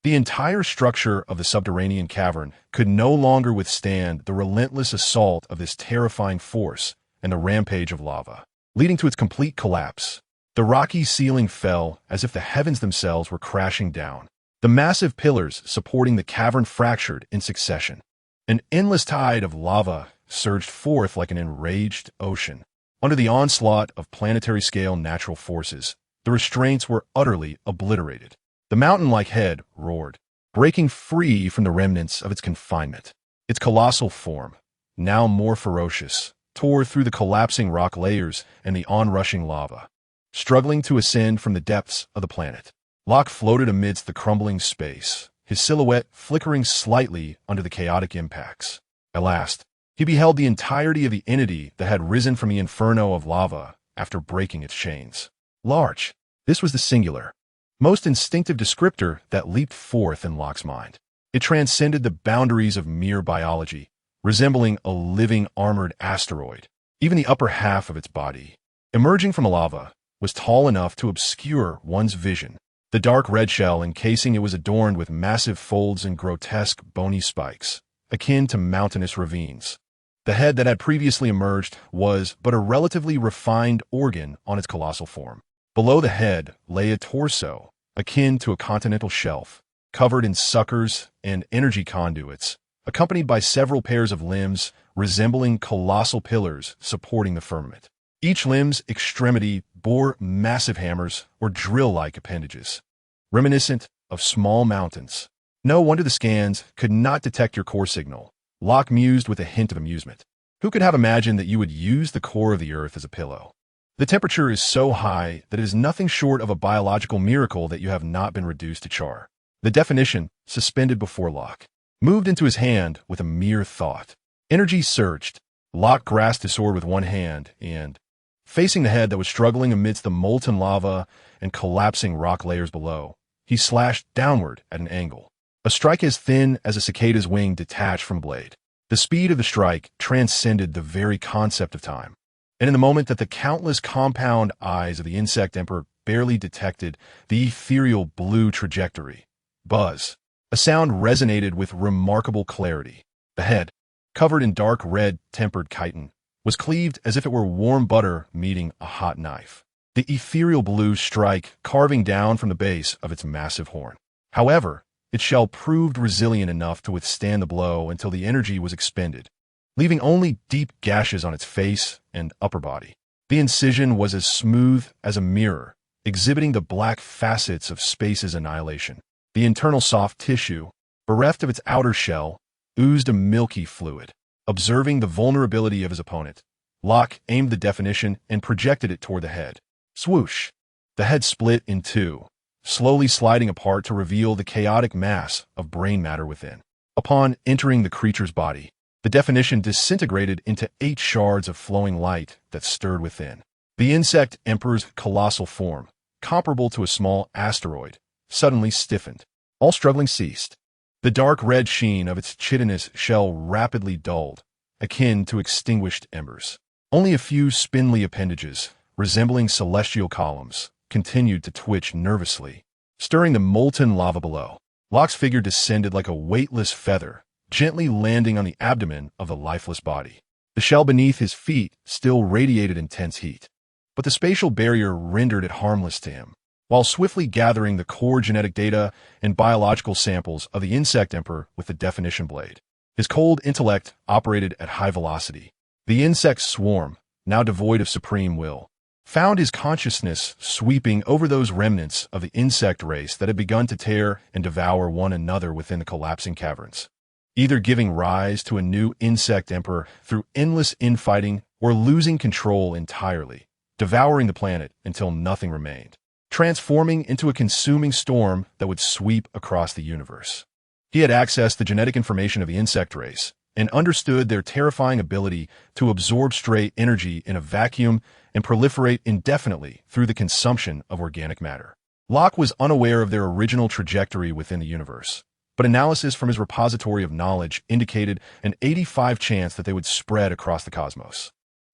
The entire structure of the subterranean cavern could no longer withstand the relentless assault of this terrifying force and the rampage of lava, leading to its complete collapse. The rocky ceiling fell as if the heavens themselves were crashing down. The massive pillars supporting the cavern fractured in succession. An endless tide of lava surged forth like an enraged ocean. Under the onslaught of planetary-scale natural forces, the restraints were utterly obliterated. The mountain-like head roared, breaking free from the remnants of its confinement. Its colossal form, now more ferocious, tore through the collapsing rock layers and the onrushing lava, struggling to ascend from the depths of the planet. Locke floated amidst the crumbling space, his silhouette flickering slightly under the chaotic impacts. At last, he beheld the entirety of the entity that had risen from the inferno of lava after breaking its chains. Large. This was the singular, most instinctive descriptor that leaped forth in Locke's mind. It transcended the boundaries of mere biology, resembling a living armored asteroid. Even the upper half of its body, emerging from the lava, was tall enough to obscure one's vision. The dark red shell encasing it was adorned with massive folds and grotesque bony spikes, akin to mountainous ravines. The head that had previously emerged was but a relatively refined organ on its colossal form. Below the head lay a torso, akin to a continental shelf, covered in suckers and energy conduits, accompanied by several pairs of limbs resembling colossal pillars supporting the firmament. Each limb's extremity bore massive hammers or drill-like appendages, reminiscent of small mountains. No wonder the scans could not detect your core signal. Locke mused with a hint of amusement. Who could have imagined that you would use the core of the Earth as a pillow? The temperature is so high that it is nothing short of a biological miracle that you have not been reduced to char. The definition, suspended before Locke, moved into his hand with a mere thought. Energy surged. Locke grasped his sword with one hand and, facing the head that was struggling amidst the molten lava and collapsing rock layers below, he slashed downward at an angle. A strike as thin as a cicada's wing detached from blade. The speed of the strike transcended the very concept of time. And in the moment that the countless compound eyes of the insect emperor barely detected the ethereal blue trajectory, buzz, a sound resonated with remarkable clarity. The head, covered in dark red tempered chitin, was cleaved as if it were warm butter meeting a hot knife. The ethereal blue strike carving down from the base of its massive horn. However, its shell proved resilient enough to withstand the blow until the energy was expended, leaving only deep gashes on its face and upper body. The incision was as smooth as a mirror, exhibiting the black facets of space's annihilation. The internal soft tissue, bereft of its outer shell, oozed a milky fluid. Observing the vulnerability of his opponent, Locke aimed the definition and projected it toward the head. Swoosh! The head split in two, slowly sliding apart to reveal the chaotic mass of brain matter within. Upon entering the creature's body, the definition disintegrated into 8 shards of flowing light that stirred within. The insect emperor's colossal form, comparable to a small asteroid, suddenly stiffened. All struggling ceased. The dark red sheen of its chitinous shell rapidly dulled, akin to extinguished embers. Only a few spindly appendages, resembling celestial columns, continued to twitch nervously, stirring the molten lava below. Locke's figure descended like a weightless feather, gently landing on the abdomen of the lifeless body. The shell beneath his feet still radiated intense heat, but the spatial barrier rendered it harmless to him. While swiftly gathering the core genetic data and biological samples of the insect emperor with the definition blade, his cold intellect operated at high velocity. The insect swarm, now devoid of supreme will, found his consciousness sweeping over those remnants of the insect race that had begun to tear and devour one another within the collapsing caverns, either giving rise to a new insect emperor through endless infighting or losing control entirely, devouring the planet until nothing remained, transforming into a consuming storm that would sweep across the universe. He had accessed the genetic information of the insect race and understood their terrifying ability to absorb stray energy in a vacuum and proliferate indefinitely through the consumption of organic matter. Locke was unaware of their original trajectory within the universe, but analysis from his repository of knowledge indicated an 85% chance that they would spread across the cosmos.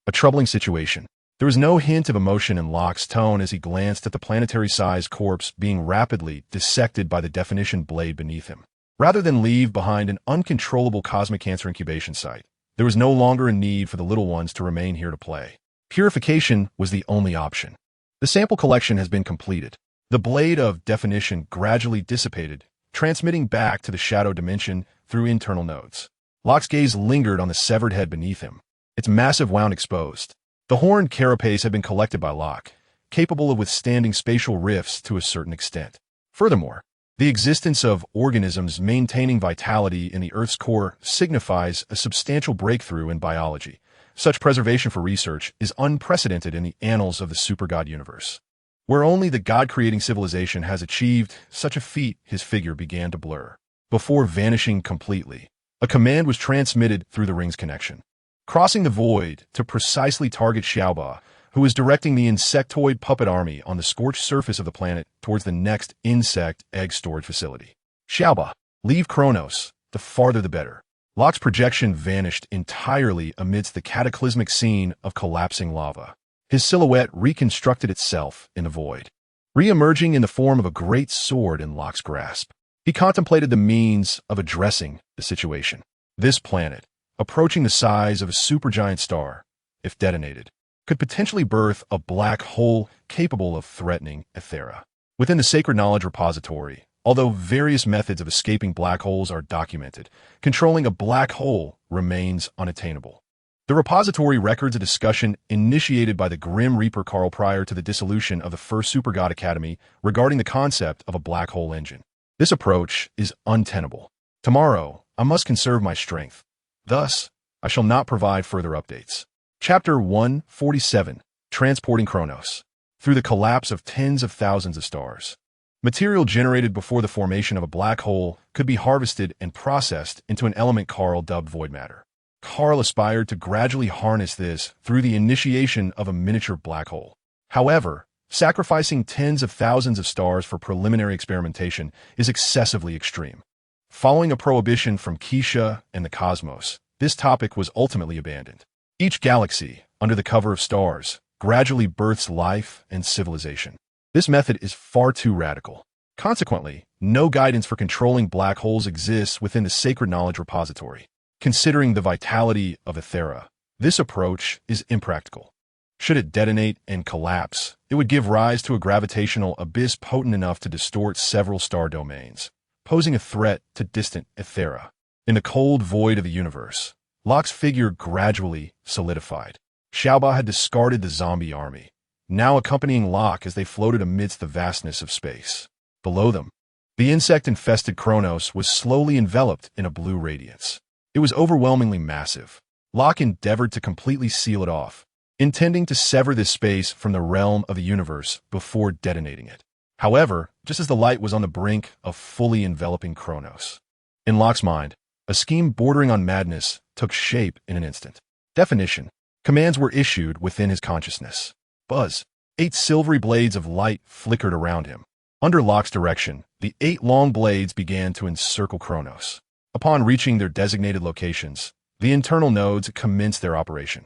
A troubling situation. There was no hint of emotion in Locke's tone as he glanced at the planetary-sized corpse being rapidly dissected by the definition blade beneath him. Rather than leave behind an uncontrollable cosmic cancer incubation site, there was no longer a need for the little ones to remain here to play. Purification was the only option. The sample collection has been completed. The blade of definition gradually dissipated, transmitting back to the shadow dimension through internal nodes. Locke's gaze lingered on the severed head beneath him, its massive wound exposed. The horned carapace had been collected by Locke, capable of withstanding spatial rifts to a certain extent. Furthermore, the existence of organisms maintaining vitality in the Earth's core signifies a substantial breakthrough in biology. Such preservation for research is unprecedented in the annals of the supergod universe. Where only the god-creating civilization has achieved such a feat, his figure began to blur. Before vanishing completely, a command was transmitted through the ring's connection, crossing the void to precisely target Xiaoba, who was directing the insectoid puppet army on the scorched surface of the planet towards the next insect egg storage facility. Xiaoba, leave Kronos, the farther the better. Locke's projection vanished entirely amidst the cataclysmic scene of collapsing lava. His silhouette reconstructed itself in the void, re-emerging in the form of a great sword in Locke's grasp. He contemplated the means of addressing the situation. This planet, approaching the size of a supergiant star, if detonated, could potentially birth a black hole capable of threatening Ethera. Within the Sacred Knowledge Repository, although various methods of escaping black holes are documented, controlling a black hole remains unattainable. The repository records a discussion initiated by the Grim Reaper Carl prior to the dissolution of the first Supergod Academy regarding the concept of a black hole engine. This approach is untenable. Tomorrow, I must conserve my strength. Thus, I shall not provide further updates. Chapter 147, Transporting Kronos. Through the collapse of tens of thousands of stars, material generated before the formation of a black hole could be harvested and processed into an element Carl dubbed void matter. Carl aspired to gradually harness this through the initiation of a miniature black hole. However, sacrificing tens of thousands of stars for preliminary experimentation is excessively extreme. Following a prohibition from Keisha and the cosmos, this topic was ultimately abandoned. Each galaxy, under the cover of stars, gradually births life and civilization. This method is far too radical. Consequently, no guidance for controlling black holes exists within the Sacred Knowledge Repository. Considering the vitality of Ethera, this approach is impractical. Should it detonate and collapse, it would give rise to a gravitational abyss potent enough to distort several star domains, posing a threat to distant Ethera. In the cold void of the universe, Locke's figure gradually solidified. Xiaoba had discarded the zombie army, now accompanying Locke as they floated amidst the vastness of space. Below them, the insect-infested Kronos was slowly enveloped in a blue radiance. It was overwhelmingly massive. Locke endeavored to completely seal it off, intending to sever this space from the realm of the universe before detonating it. However, just as the light was on the brink of fully enveloping Kronos, in Locke's mind, a scheme bordering on madness took shape in an instant. Definition. Commands were issued within his consciousness. Buzz. 8 silvery blades of light flickered around him. Under Locke's direction, the 8 long blades began to encircle Kronos. Upon reaching their designated locations, the internal nodes commenced their operation.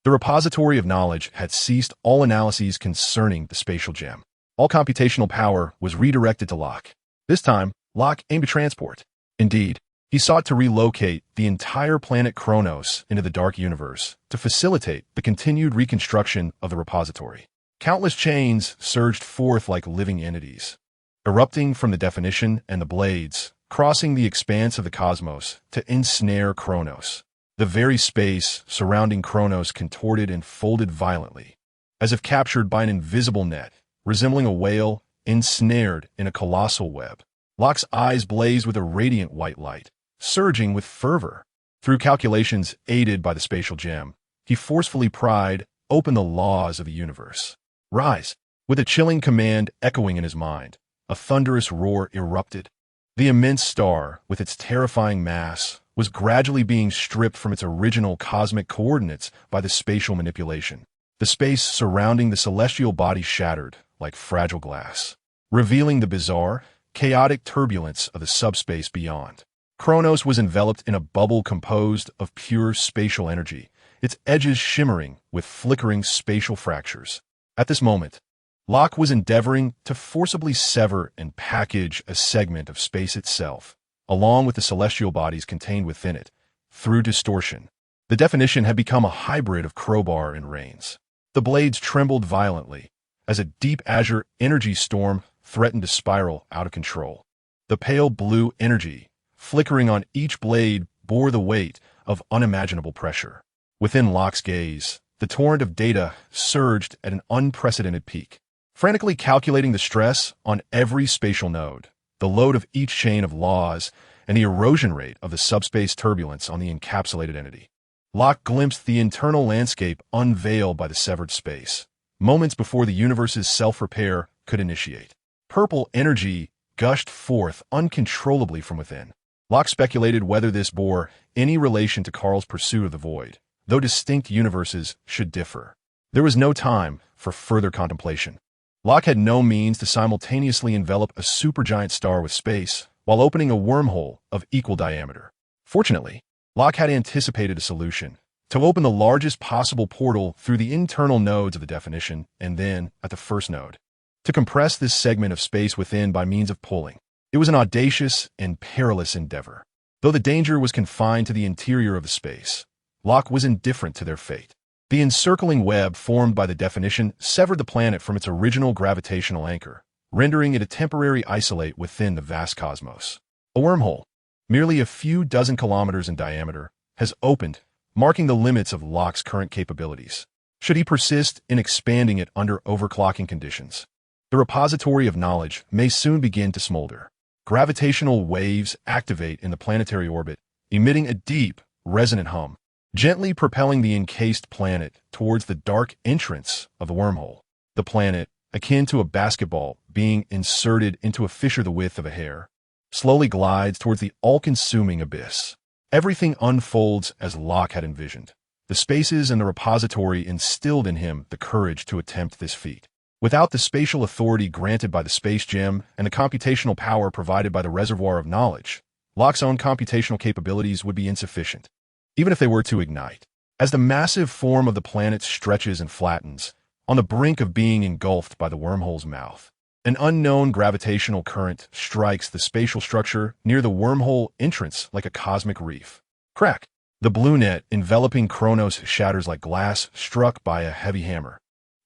The repository of knowledge had ceased all analyses concerning the spatial gem. All computational power was redirected to Locke. This time, Locke aimed to transport. Indeed, he sought to relocate the entire planet Kronos into the dark universe to facilitate the continued reconstruction of the repository. Countless chains surged forth like living entities, erupting from the definition and the blades, crossing the expanse of the cosmos to ensnare Kronos. The very space surrounding Kronos contorted and folded violently, as if captured by an invisible net, resembling a whale ensnared in a colossal web. Locke's eyes blazed with a radiant white light, surging with fervor. Through calculations aided by the spatial gem, he forcefully pried open the laws of the universe. Rise! With a chilling command echoing in his mind, a thunderous roar erupted. The immense star, with its terrifying mass, was gradually being stripped from its original cosmic coordinates by the spatial manipulation. The space surrounding the celestial body shattered like fragile glass, revealing the bizarre, chaotic turbulence of the subspace beyond. Kronos was enveloped in a bubble composed of pure spatial energy, its edges shimmering with flickering spatial fractures. At this moment, Locke was endeavoring to forcibly sever and package a segment of space itself, along with the celestial bodies contained within it, through distortion. The definition had become a hybrid of crowbar and reins. The blades trembled violently, as a deep azure energy storm threatened to spiral out of control. The pale blue energy, flickering on each blade, bore the weight of unimaginable pressure. Within Locke's gaze, the torrent of data surged at an unprecedented peak. Frantically calculating the stress on every spatial node, the load of each chain of laws, and the erosion rate of the subspace turbulence on the encapsulated entity, Locke glimpsed the internal landscape unveiled by the severed space, moments before the universe's self-repair could initiate. Purple energy gushed forth uncontrollably from within. Locke speculated whether this bore any relation to Carl's pursuit of the void, though distinct universes should differ. There was no time for further contemplation. Locke had no means to simultaneously envelop a supergiant star with space while opening a wormhole of equal diameter. Fortunately, Locke had anticipated a solution: to open the largest possible portal through the internal nodes of the definition and then, at the first node, to compress this segment of space within by means of pulling. It was an audacious and perilous endeavor. Though the danger was confined to the interior of the space, Locke was indifferent to their fate. The encircling web formed by the definition severed the planet from its original gravitational anchor, rendering it a temporary isolate within the vast cosmos. A wormhole, merely a few dozen kilometers in diameter, has opened, marking the limits of Locke's current capabilities. Should he persist in expanding it under overclocking conditions, the repository of knowledge may soon begin to smolder. Gravitational waves activate in the planetary orbit, emitting a deep, resonant hum, gently propelling the encased planet towards the dark entrance of the wormhole. The planet, akin to a basketball being inserted into a fissure the width of a hair, slowly glides towards the all-consuming abyss. Everything unfolds as Locke had envisioned. The spaces and the repository instilled in him the courage to attempt this feat. Without the spatial authority granted by the space gem and the computational power provided by the reservoir of knowledge, Locke's own computational capabilities would be insufficient, even if they were to ignite. As the massive form of the planet stretches and flattens, on the brink of being engulfed by the wormhole's mouth, an unknown gravitational current strikes the spatial structure near the wormhole entrance like a cosmic reef. Crack! The blue net enveloping Kronos shatters like glass struck by a heavy hammer,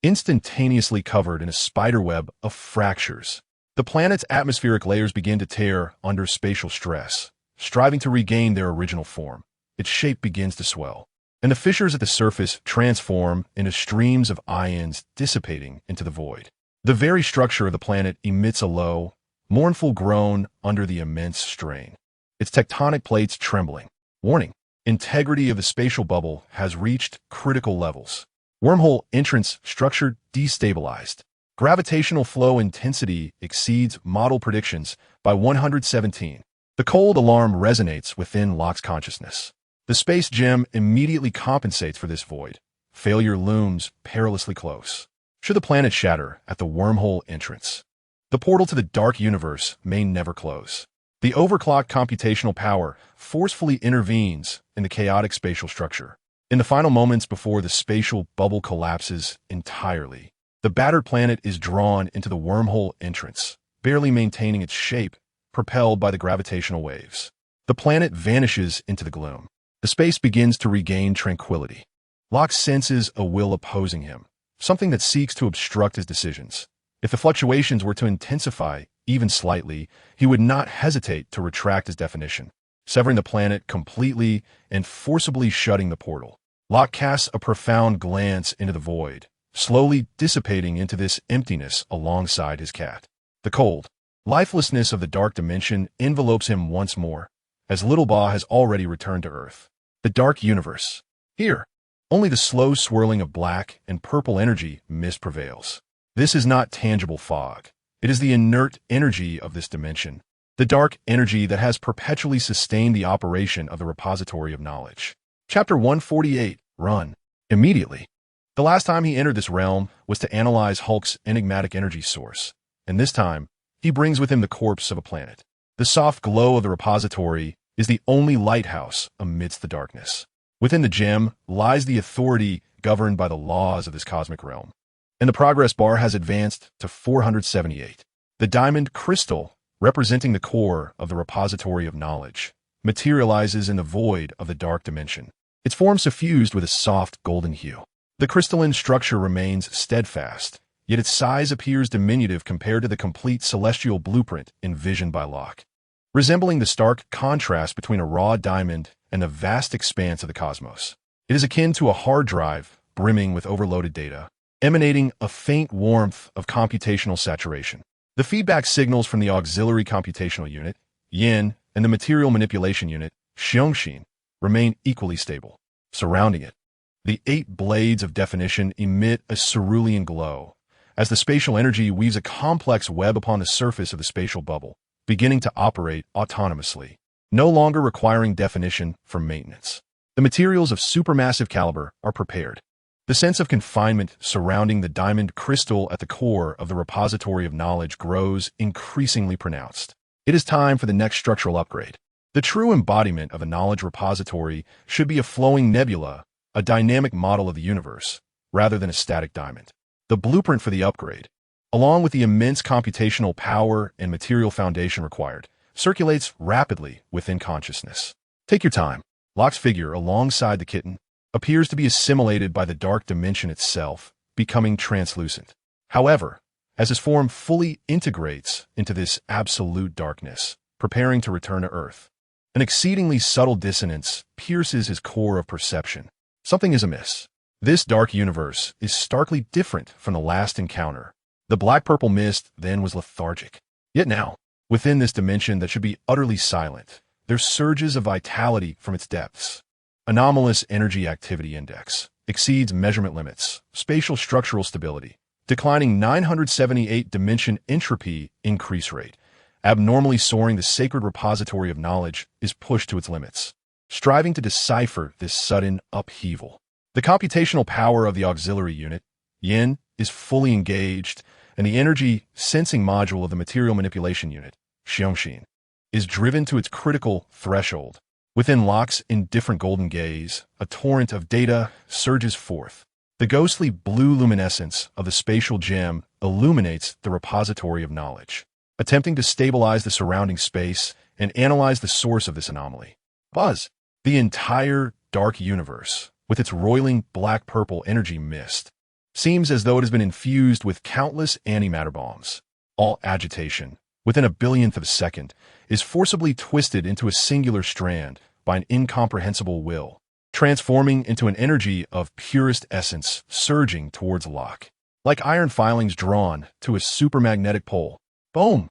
instantaneously covered in a spiderweb of fractures. The planet's atmospheric layers begin to tear under spatial stress, striving to regain their original form. Its shape begins to swell, and the fissures at the surface transform into streams of ions dissipating into the void. The very structure of the planet emits a low, mournful groan under the immense strain, its tectonic plates trembling. Warning: integrity of the spatial bubble has reached critical levels. Wormhole entrance structure destabilized. Gravitational flow intensity exceeds model predictions by 117. The cold alarm resonates within Locke's consciousness. The space gem immediately compensates for this void. Failure looms perilously close. Should the planet shatter at the wormhole entrance, The portal to the dark universe may never close. The overclocked computational power forcefully intervenes in the chaotic spatial structure. In the final moments before the spatial bubble collapses entirely, the battered planet is drawn into the wormhole entrance, barely maintaining its shape, propelled by the gravitational waves. The planet vanishes into the gloom. The space begins to regain tranquility. Locke senses a will opposing him, something that seeks to obstruct his decisions. If the fluctuations were to intensify, even slightly, he would not hesitate to retract his definition, severing the planet completely and forcibly shutting the portal. Locke casts a profound glance into the void, slowly dissipating into this emptiness alongside his cat. The cold lifelessness of the dark dimension envelopes him once more, as Little Ba has already returned to Earth. The dark universe. Here, only the slow swirling of black and purple energy mist prevails. This is not tangible fog. It is the inert energy of this dimension, the dark energy that has perpetually sustained the operation of the repository of knowledge. Chapter 148, Run. Immediately. The last time he entered this realm was to analyze Hulk's enigmatic energy source, and this time, he brings with him the corpse of a planet. The soft glow of the repository is the only lighthouse amidst the darkness. Within the gem lies the authority governed by the laws of this cosmic realm, and the progress bar has advanced to 478. The diamond crystal, representing the core of the repository of knowledge, materializes in the void of the dark dimension, its form suffused with a soft golden hue. The crystalline structure remains steadfast, yet its size appears diminutive compared to the complete celestial blueprint envisioned by Locke. Resembling the stark contrast between a raw diamond and the vast expanse of the cosmos, it is akin to a hard drive brimming with overloaded data, emanating a faint warmth of computational saturation. The feedback signals from the auxiliary computational unit, yin, and the material manipulation unit, xiongxin, remain equally stable. Surrounding it, the 8 blades of definition emit a cerulean glow, as the spatial energy weaves a complex web upon the surface of the spatial bubble, beginning to operate autonomously, no longer requiring definition for maintenance. The materials of supermassive caliber are prepared. The sense of confinement surrounding the diamond crystal at the core of the repository of knowledge grows increasingly pronounced. It is time for the next structural upgrade. The true embodiment of a knowledge repository should be a flowing nebula, a dynamic model of the universe, rather than a static diamond. The blueprint for the upgrade, along with the immense computational power and material foundation required, circulates rapidly within consciousness. Take your time. Locke's figure, alongside the kitten, appears to be assimilated by the dark dimension itself, becoming translucent. However, as his form fully integrates into this absolute darkness, preparing to return to Earth, an exceedingly subtle dissonance pierces his core of perception. Something is amiss. This dark universe is starkly different from the last encounter. The black-purple mist then was lethargic. Yet now, within this dimension that should be utterly silent, there surges of vitality from its depths. Anomalous energy activity index exceeds measurement limits, spatial structural stability, declining 978 dimension entropy increase rate, abnormally soaring the sacred repository of knowledge is pushed to its limits, striving to decipher this sudden upheaval. The computational power of the auxiliary unit, yin, is fully engaged, and the energy sensing module of the material manipulation unit, xiongxin, is driven to its critical threshold. Within Locke's indifferent golden gaze, a torrent of data surges forth. The ghostly blue luminescence of the spatial gem illuminates the repository of knowledge, attempting to stabilize the surrounding space and analyze the source of this anomaly. Buzz, the entire dark universe, with its roiling black-purple energy mist, seems as though it has been infused with countless antimatter bombs. All agitation, within a billionth of a second, is forcibly twisted into a singular strand by an incomprehensible will, transforming into an energy of purest essence surging towards Locke. Like iron filings drawn to a supermagnetic pole. Boom!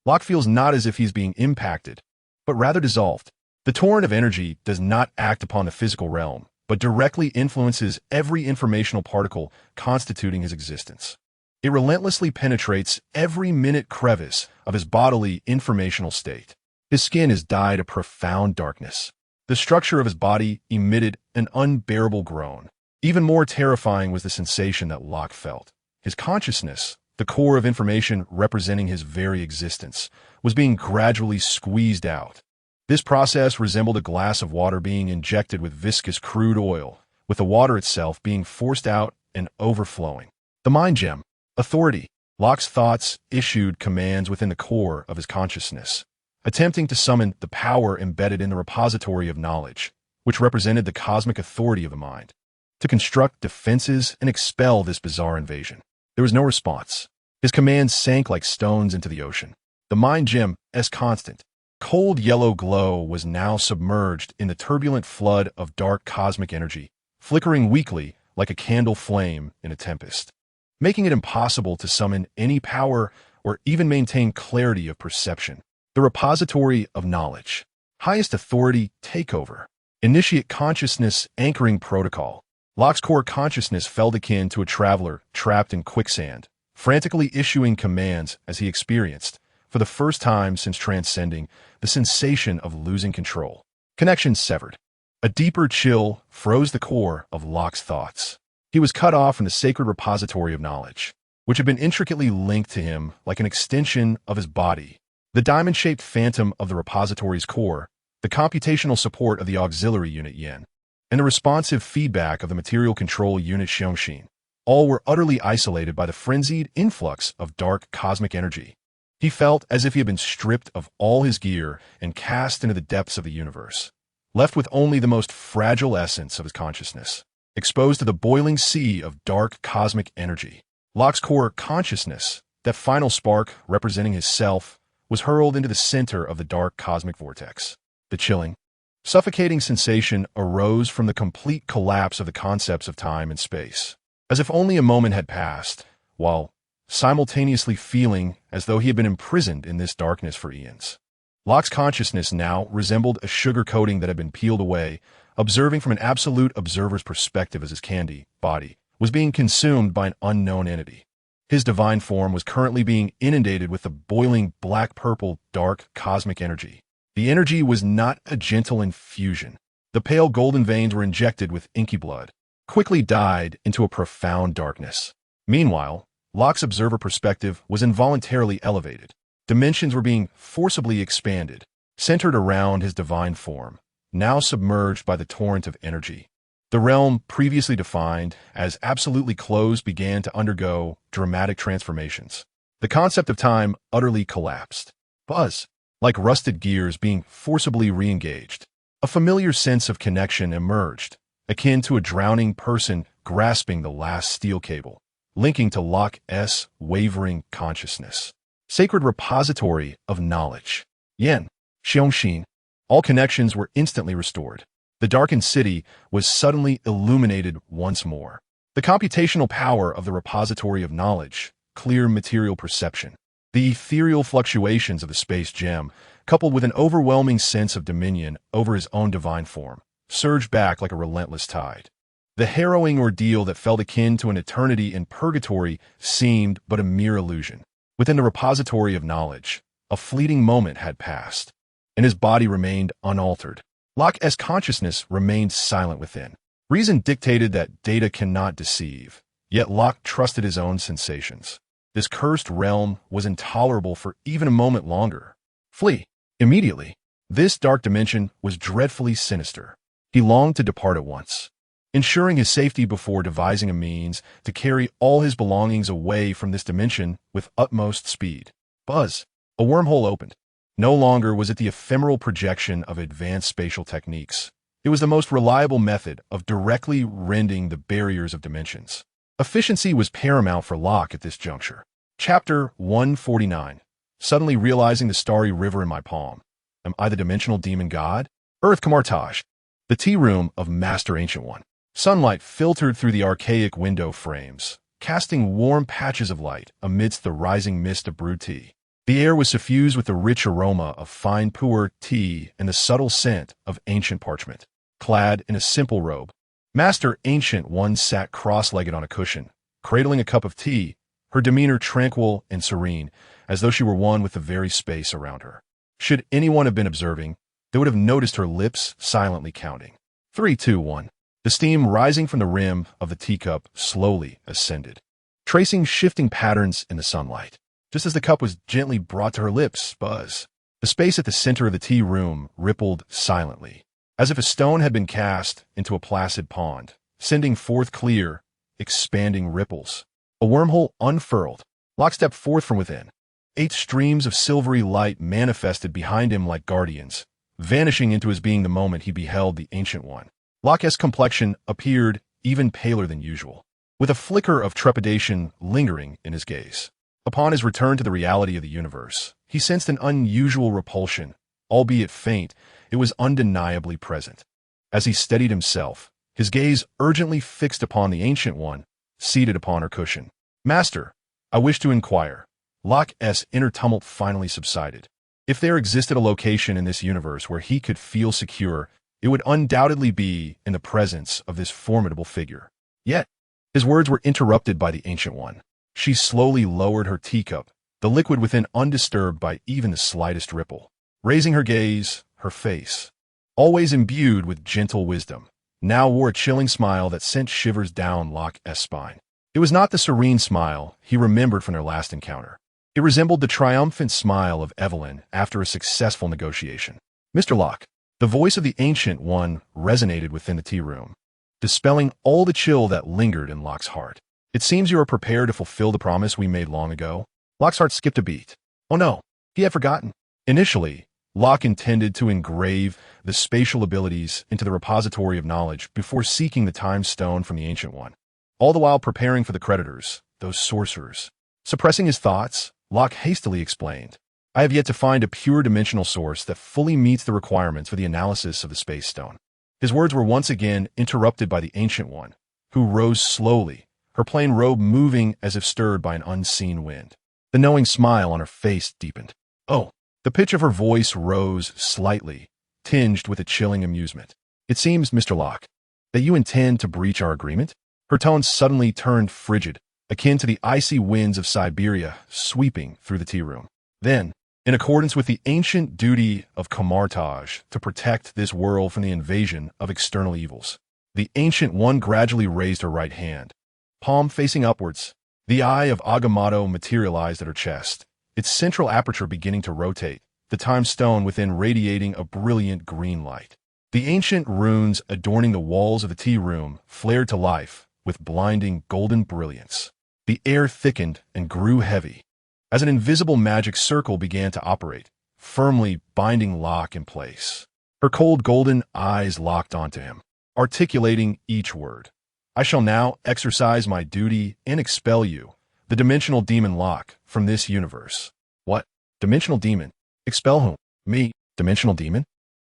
Locke feels not as if he's being impacted, but rather dissolved. The torrent of energy does not act upon the physical realm, but directly influences every informational particle constituting his existence. It relentlessly penetrates every minute crevice of his bodily informational state. His skin is dyed a profound darkness. The structure of his body emitted an unbearable groan. Even more terrifying was the sensation that Locke felt. His consciousness, the core of information representing his very existence, was being gradually squeezed out. This process resembled a glass of water being injected with viscous crude oil, with the water itself being forced out and overflowing. The mind gem, authority. Locke's thoughts issued commands within the core of his consciousness, attempting to summon the power embedded in the repository of knowledge, which represented the cosmic authority of the mind, to construct defenses and expel this bizarre invasion. There was no response. His commands sank like stones into the ocean. The mind gem's constant, cold yellow glow was now submerged in the turbulent flood of dark cosmic energy, flickering weakly like a candle flame in a tempest, making it impossible to summon any power or even maintain clarity of perception. The repository of knowledge, highest authority takeover, initiate consciousness anchoring protocol. Locke's core consciousness felt akin to a traveler trapped in quicksand, frantically issuing commands as he experienced, for the first time since transcending, the sensation of losing control. Connection severed. A deeper chill froze the core of Locke's thoughts. He was cut off from the sacred repository of knowledge, which had been intricately linked to him like an extension of his body. The diamond-shaped phantom of the repository's core, the computational support of the auxiliary unit Yin, and the responsive feedback of the material control unit Xiongxin, all were utterly isolated by the frenzied influx of dark cosmic energy. He felt as if he had been stripped of all his gear and cast into the depths of the universe, left with only the most fragile essence of his consciousness, exposed to the boiling sea of dark cosmic energy. Locke's core consciousness, that final spark representing his self, was hurled into the center of the dark cosmic vortex. The chilling, suffocating sensation arose from the complete collapse of the concepts of time and space, as if only a moment had passed, while simultaneously feeling as though he had been imprisoned in this darkness for eons. Locke's consciousness now resembled a sugar coating that had been peeled away, observing from an absolute observer's perspective as his candy body was being consumed by an unknown entity. His divine form was currently being inundated with the boiling black-purple dark cosmic energy. The energy was not a gentle infusion. The pale golden veins were injected with inky blood, quickly died into a profound darkness. Meanwhile, Locke's observer perspective was involuntarily elevated. Dimensions were being forcibly expanded, centered around his divine form, now submerged by the torrent of energy. The realm previously defined as absolutely closed began to undergo dramatic transformations. The concept of time utterly collapsed. Buzz, like rusted gears being forcibly re-engaged. A familiar sense of connection emerged, akin to a drowning person grasping the last steel cable, linking to Locke's wavering consciousness. Sacred repository of knowledge. Yin, Xiongxin. All connections were instantly restored. The darkened city was suddenly illuminated once more. The computational power of the repository of knowledge, clear material perception, the ethereal fluctuations of the space gem, coupled with an overwhelming sense of dominion over his own divine form, surged back like a relentless tide. The harrowing ordeal that felt akin to an eternity in purgatory seemed but a mere illusion. Within the repository of knowledge, a fleeting moment had passed, and his body remained unaltered. Locke's consciousness remained silent within. Reason dictated that data cannot deceive, yet Locke trusted his own sensations. This cursed realm was intolerable for even a moment longer. Flee, immediately. This dark dimension was dreadfully sinister. He longed to depart at once, ensuring his safety before devising a means to carry all his belongings away from this dimension with utmost speed. Buzz, a wormhole opened. No longer was it the ephemeral projection of advanced spatial techniques. It was the most reliable method of directly rending the barriers of dimensions. Efficiency was paramount for Locke at this juncture. Chapter 149. Suddenly realizing the starry river in my palm. Am I the dimensional demon god? Earth Camartage. The tea room of Master Ancient One. Sunlight filtered through the archaic window frames, casting warm patches of light amidst the rising mist of brewed tea. The air was suffused with the rich aroma of fine pu'er tea and the subtle scent of ancient parchment. Clad in a simple robe, Master Ancient One sat cross-legged on a cushion, cradling a cup of tea, her demeanor tranquil and serene, as though she were one with the very space around her. Should anyone have been observing, they would have noticed her lips silently counting. 3, 2, 1. The steam rising from the rim of the teacup slowly ascended. tracing shifting patterns in the sunlight. Just as the cup was gently brought to her lips, buzz. The space at the center of the tea room rippled silently, as if a stone had been cast into a placid pond, sending forth clear, expanding ripples. A wormhole unfurled. Locke stepped forth from within. 8 streams of silvery light manifested behind him like guardians, vanishing into his being the moment he beheld the Ancient One. Locke's complexion appeared even paler than usual, with a flicker of trepidation lingering in his gaze. Upon his return to the reality of the universe, he sensed an unusual repulsion. Albeit faint, it was undeniably present. As he steadied himself, his gaze urgently fixed upon the Ancient One, seated upon her cushion. "Master, I wish to inquire." Locke's inner tumult finally subsided. If there existed a location in this universe where he could feel secure, it would undoubtedly be in the presence of this formidable figure. Yet, his words were interrupted by the Ancient One. She slowly lowered her teacup, the liquid within undisturbed by even the slightest ripple. Raising her gaze, her face, always imbued with gentle wisdom, now wore a chilling smile that sent shivers down Locke's spine. It was not the serene smile he remembered from their last encounter. It resembled the triumphant smile of Evelyn after a successful negotiation. "Mr. Locke," the voice of the Ancient One resonated within the tea room, dispelling all the chill that lingered in Locke's heart. "It seems you are prepared to fulfill the promise we made long ago." Locke's heart skipped a beat. Oh no, he had forgotten. Initially, Locke intended to engrave the spatial abilities into the repository of knowledge before seeking the time stone from the Ancient One, all the while preparing for the creditors, those sorcerers. Suppressing his thoughts, Locke hastily explained, "I have yet to find a pure dimensional source that fully meets the requirements for the analysis of the space stone." His words were once again interrupted by the Ancient One, who rose slowly, her plain robe moving as if stirred by an unseen wind. The knowing smile on her face deepened. "Oh." The pitch of her voice rose slightly, tinged with a chilling amusement. "It seems, Mr. Locke, that you intend to breach our agreement?" Her tone suddenly turned frigid, akin to the icy winds of Siberia sweeping through the tea room. Then, in accordance with the ancient duty of camartage to protect this world from the invasion of external evils, the Ancient One gradually raised her right hand, palm facing upwards. The eye of Agamotto materialized at her chest, its central aperture beginning to rotate, the time stone within radiating a brilliant green light. The ancient runes adorning the walls of the tea room flared to life with blinding golden brilliance. The air thickened and grew heavy as an invisible magic circle began to operate, firmly binding Locke in place. Her cold golden eyes locked onto him, articulating each word. "I shall now exercise my duty and expel you, the dimensional demon Locke, from this universe." "What? Dimensional demon? Expel whom? Me? Dimensional demon?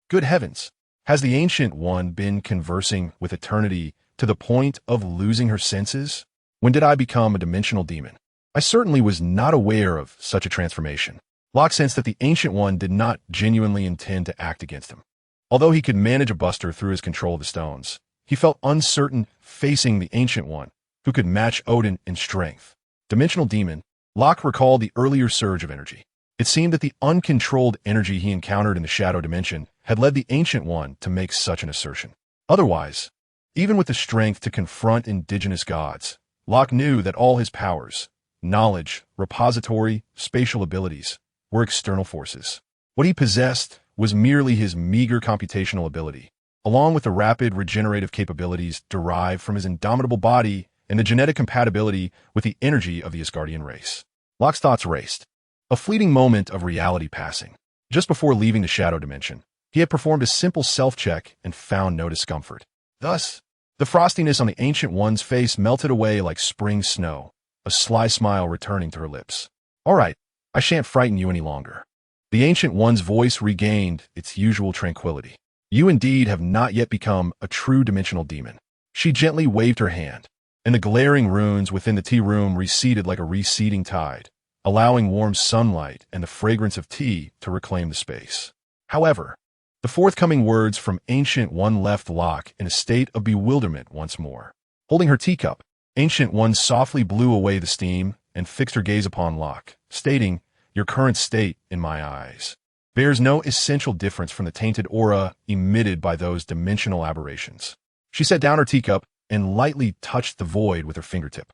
Good heavens! Has the Ancient One been conversing with eternity to the point of losing her senses? When did I become a dimensional demon? I certainly was not aware of such a transformation." Locke sensed that the Ancient One did not genuinely intend to act against him. Although he could manage a buster through his control of the stones, he felt uncertain facing the Ancient One, who could match Odin in strength. Dimensional demon, Locke recalled the earlier surge of energy. It seemed that the uncontrolled energy he encountered in the shadow dimension had led the Ancient One to make such an assertion. Otherwise, even with the strength to confront indigenous gods, Locke knew that all his powers, knowledge, repository, spatial abilities, were external forces. What he possessed was merely his meager computational ability, along with the rapid regenerative capabilities derived from his indomitable body and the genetic compatibility with the energy of the Asgardian race. Locke's thoughts raced. A fleeting moment of reality passing. Just before leaving the shadow dimension, he had performed a simple self-check and found no discomfort. Thus, the frostiness on the Ancient One's face melted away like spring snow, a sly smile returning to her lips. "All right, I shan't frighten you any longer." The Ancient One's voice regained its usual tranquility. "You indeed have not yet become a true dimensional demon." She gently waved her hand, and the glaring runes within the tea room receded like a receding tide, allowing warm sunlight and the fragrance of tea to reclaim the space. However, the forthcoming words from Ancient One left Locke in a state of bewilderment once more. Holding her teacup, Ancient One softly blew away the steam and fixed her gaze upon Locke, stating, "Your current state, in my eyes, bears no essential difference from the tainted aura emitted by those dimensional aberrations." She set down her teacup and lightly touched the void with her fingertip.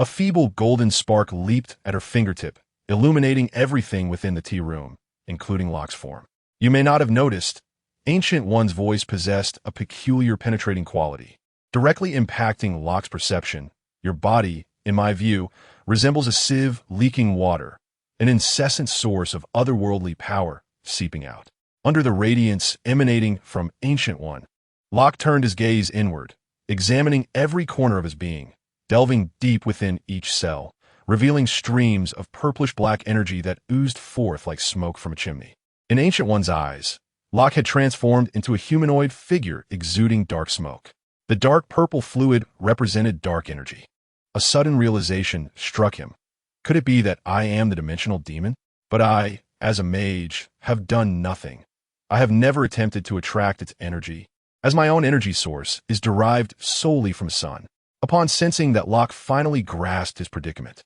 A feeble golden spark leaped at her fingertip, illuminating everything within the tea room, including Locke's form. You may not have noticed, Ancient One's voice possessed a peculiar penetrating quality, directly impacting Locke's perception. Your body, in my view, resembles a sieve leaking water, an incessant source of otherworldly power seeping out. Under the radiance emanating from Ancient One, Locke turned his gaze inward, examining every corner of his being, delving deep within each cell, revealing streams of purplish-black energy that oozed forth like smoke from a chimney. In Ancient One's eyes, Locke had transformed into a humanoid figure exuding dark smoke. The dark purple fluid represented dark energy. A sudden realization struck him. Could it be that I am the dimensional demon? But I, as a mage, have done nothing. I have never attempted to attract its energy, as my own energy source is derived solely from sun. Upon sensing that Locke finally grasped his predicament,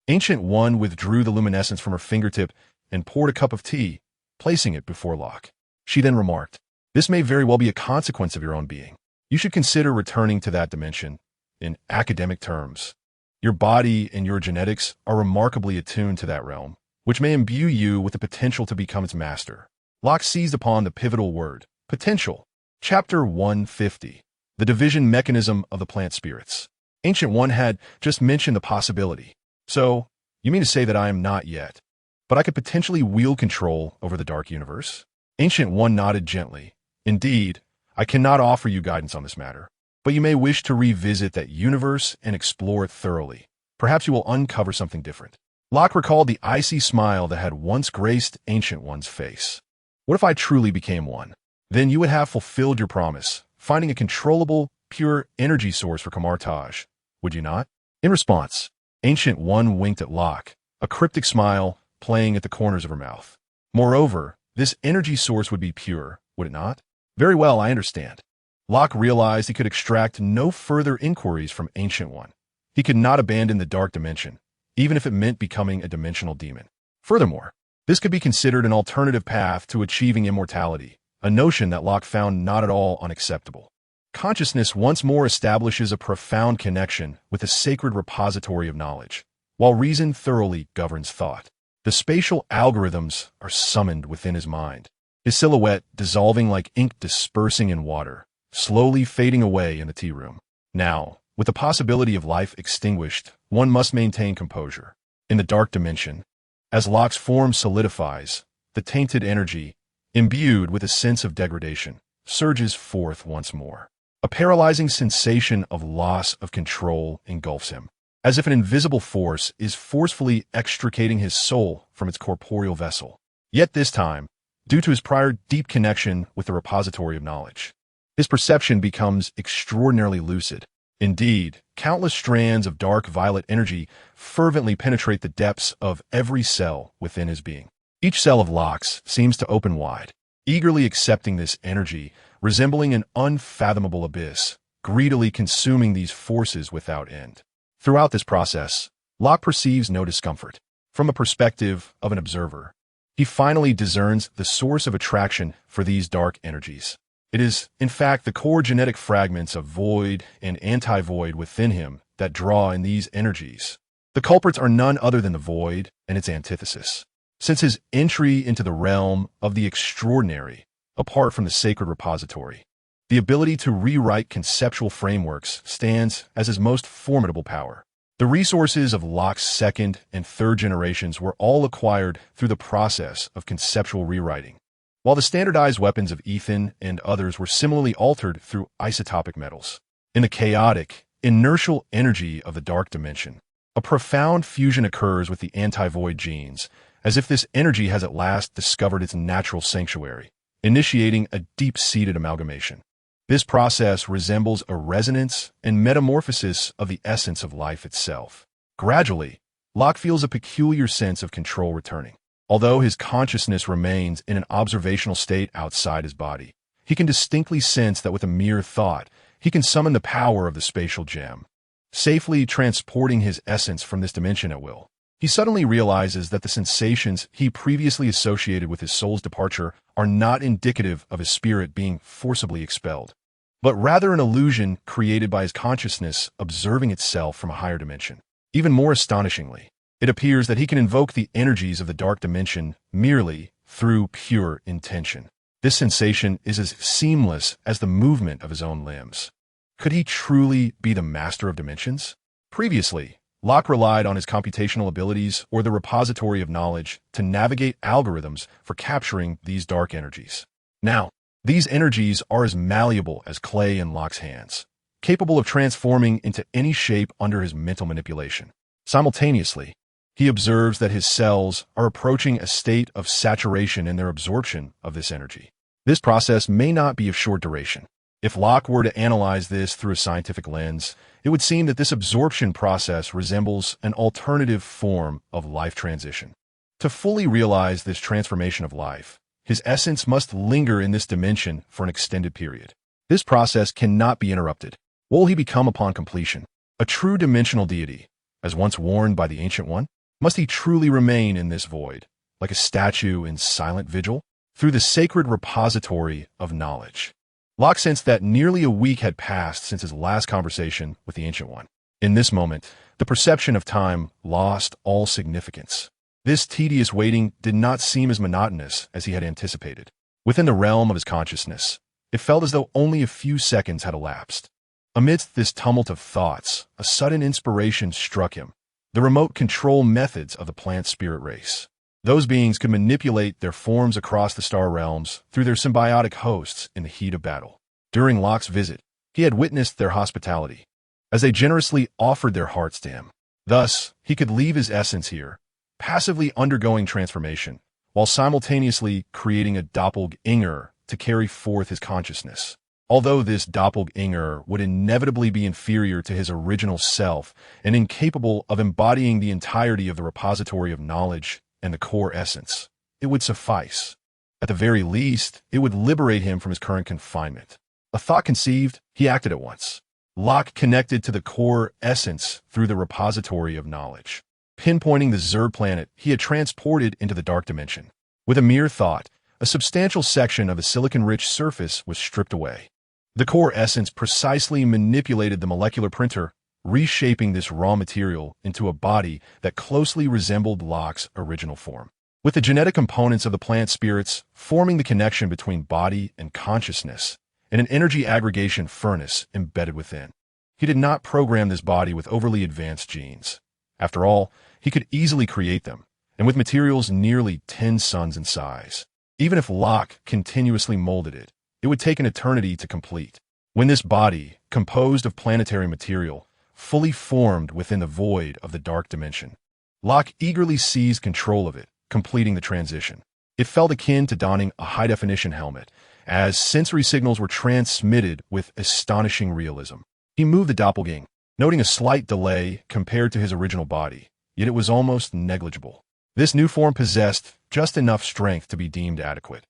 Ancient One withdrew the luminescence from her fingertip and poured a cup of tea, placing it before Locke. She then remarked, "This may very well be a consequence of your own being. You should consider returning to that dimension. In academic terms, your body and your genetics are remarkably attuned to that realm, which may imbue you with the potential to become its master." Locke seized upon the pivotal word, potential. Chapter 150. The division mechanism of the plant spirits. Ancient One had just mentioned the possibility. So, you mean to say that I am not yet, but I could potentially wield control over the dark universe? Ancient One nodded gently. Indeed, I cannot offer you guidance on this matter, but you may wish to revisit that universe and explore it thoroughly. Perhaps you will uncover something different. Locke recalled the icy smile that had once graced Ancient One's face. What if I truly became one? Then you would have fulfilled your promise, finding a controllable, pure energy source for Kamartaj, would you not? In response, Ancient One winked at Locke, a cryptic smile playing at the corners of her mouth. Moreover, this energy source would be pure, would it not? Very well, I understand. Locke realized he could extract no further inquiries from Ancient One. He could not abandon the dark dimension, even if it meant becoming a dimensional demon. Furthermore, this could be considered an alternative path to achieving immortality, a notion that Locke found not at all unacceptable. Consciousness once more establishes a profound connection with a sacred repository of knowledge, while reason thoroughly governs thought. The spatial algorithms are summoned within his mind, his silhouette dissolving like ink dispersing in water, slowly fading away in the tea room. Now, with the possibility of life extinguished, one must maintain composure. In the dark dimension, as Locke's form solidifies, the tainted energy, imbued with a sense of degradation, surges forth once more. A paralyzing sensation of loss of control engulfs him, as if an invisible force is forcefully extricating his soul from its corporeal vessel. Yet this time, due to his prior deep connection with the repository of knowledge, his perception becomes extraordinarily lucid. Indeed, countless strands of dark violet energy fervently penetrate the depths of every cell within his being. Each cell of Locke's seems to open wide, eagerly accepting this energy, resembling an unfathomable abyss, greedily consuming these forces without end. Throughout this process, Locke perceives no discomfort. From a perspective of an observer, he finally discerns the source of attraction for these dark energies. It is, in fact, the core genetic fragments of void and anti-void within him that draw in these energies. The culprits are none other than the void and its antithesis. Since his entry into the realm of the extraordinary, apart from the sacred repository, the ability to rewrite conceptual frameworks stands as his most formidable power. The resources of Locke's second and third generations were all acquired through the process of conceptual rewriting, while the standardized weapons of Ethan and others were similarly altered through isotopic metals. In the chaotic, inertial energy of the dark dimension, a profound fusion occurs with the anti-void genes, as if this energy has at last discovered its natural sanctuary, initiating a deep-seated amalgamation. This process resembles a resonance and metamorphosis of the essence of life itself. Gradually, Locke feels a peculiar sense of control returning. Although his consciousness remains in an observational state outside his body, he can distinctly sense that with a mere thought, he can summon the power of the spatial gem, safely transporting his essence from this dimension at will. He suddenly realizes that the sensations he previously associated with his soul's departure are not indicative of his spirit being forcibly expelled, but rather an illusion created by his consciousness observing itself from a higher dimension. Even more astonishingly, it appears that he can invoke the energies of the dark dimension merely through pure intention. This sensation is as seamless as the movement of his own limbs. Could he truly be the master of dimensions? Previously, Locke relied on his computational abilities or the repository of knowledge to navigate algorithms for capturing these dark energies. Now, these energies are as malleable as clay in Locke's hands, capable of transforming into any shape under his mental manipulation. Simultaneously, he observes that his cells are approaching a state of saturation in their absorption of this energy. This process may not be of short duration. If Locke were to analyze this through a scientific lens, it would seem that this absorption process resembles an alternative form of life transition. To fully realize this transformation of life, his essence must linger in this dimension for an extended period. This process cannot be interrupted. What will he become upon completion? A true dimensional deity, as once warned by the Ancient One? Must he truly remain in this void, like a statue in silent vigil, through the sacred repository of knowledge? Locke sensed that nearly a week had passed since his last conversation with the Ancient One. In this moment, the perception of time lost all significance. This tedious waiting did not seem as monotonous as he had anticipated. Within the realm of his consciousness, it felt as though only a few seconds had elapsed. Amidst this tumult of thoughts, a sudden inspiration struck him: the remote control methods of the plant spirit race. Those beings could manipulate their forms across the star realms through their symbiotic hosts in the heat of battle. During Locke's visit, he had witnessed their hospitality, as they generously offered their hearts to him. Thus, he could leave his essence here, passively undergoing transformation, while simultaneously creating a doppelganger to carry forth his consciousness. Although this doppelganger would inevitably be inferior to his original self and incapable of embodying the entirety of the repository of knowledge and the core essence, it would suffice. At the very least, it would liberate him from his current confinement. A thought conceived, he acted at once. Locke connected to the core essence through the repository of knowledge, pinpointing the Zerd planet he had transported into the dark dimension. With a mere thought, a substantial section of the silicon-rich surface was stripped away. The core essence precisely manipulated the molecular printer, reshaping this raw material into a body that closely resembled Locke's original form. With the genetic components of the plant spirits forming the connection between body and consciousness, and an energy aggregation furnace embedded within. He did not program this body with overly advanced genes. After all, he could easily create them, and with materials nearly 10 suns in size. Even if Locke continuously molded it, it would take an eternity to complete. When this body, composed of planetary material, fully formed within the void of the dark dimension, Locke eagerly seized control of it, completing the transition. It felt akin to donning a high-definition helmet, as sensory signals were transmitted with astonishing realism. He moved the doppelganger, noting a slight delay compared to his original body, yet it was almost negligible. This new form possessed just enough strength to be deemed adequate,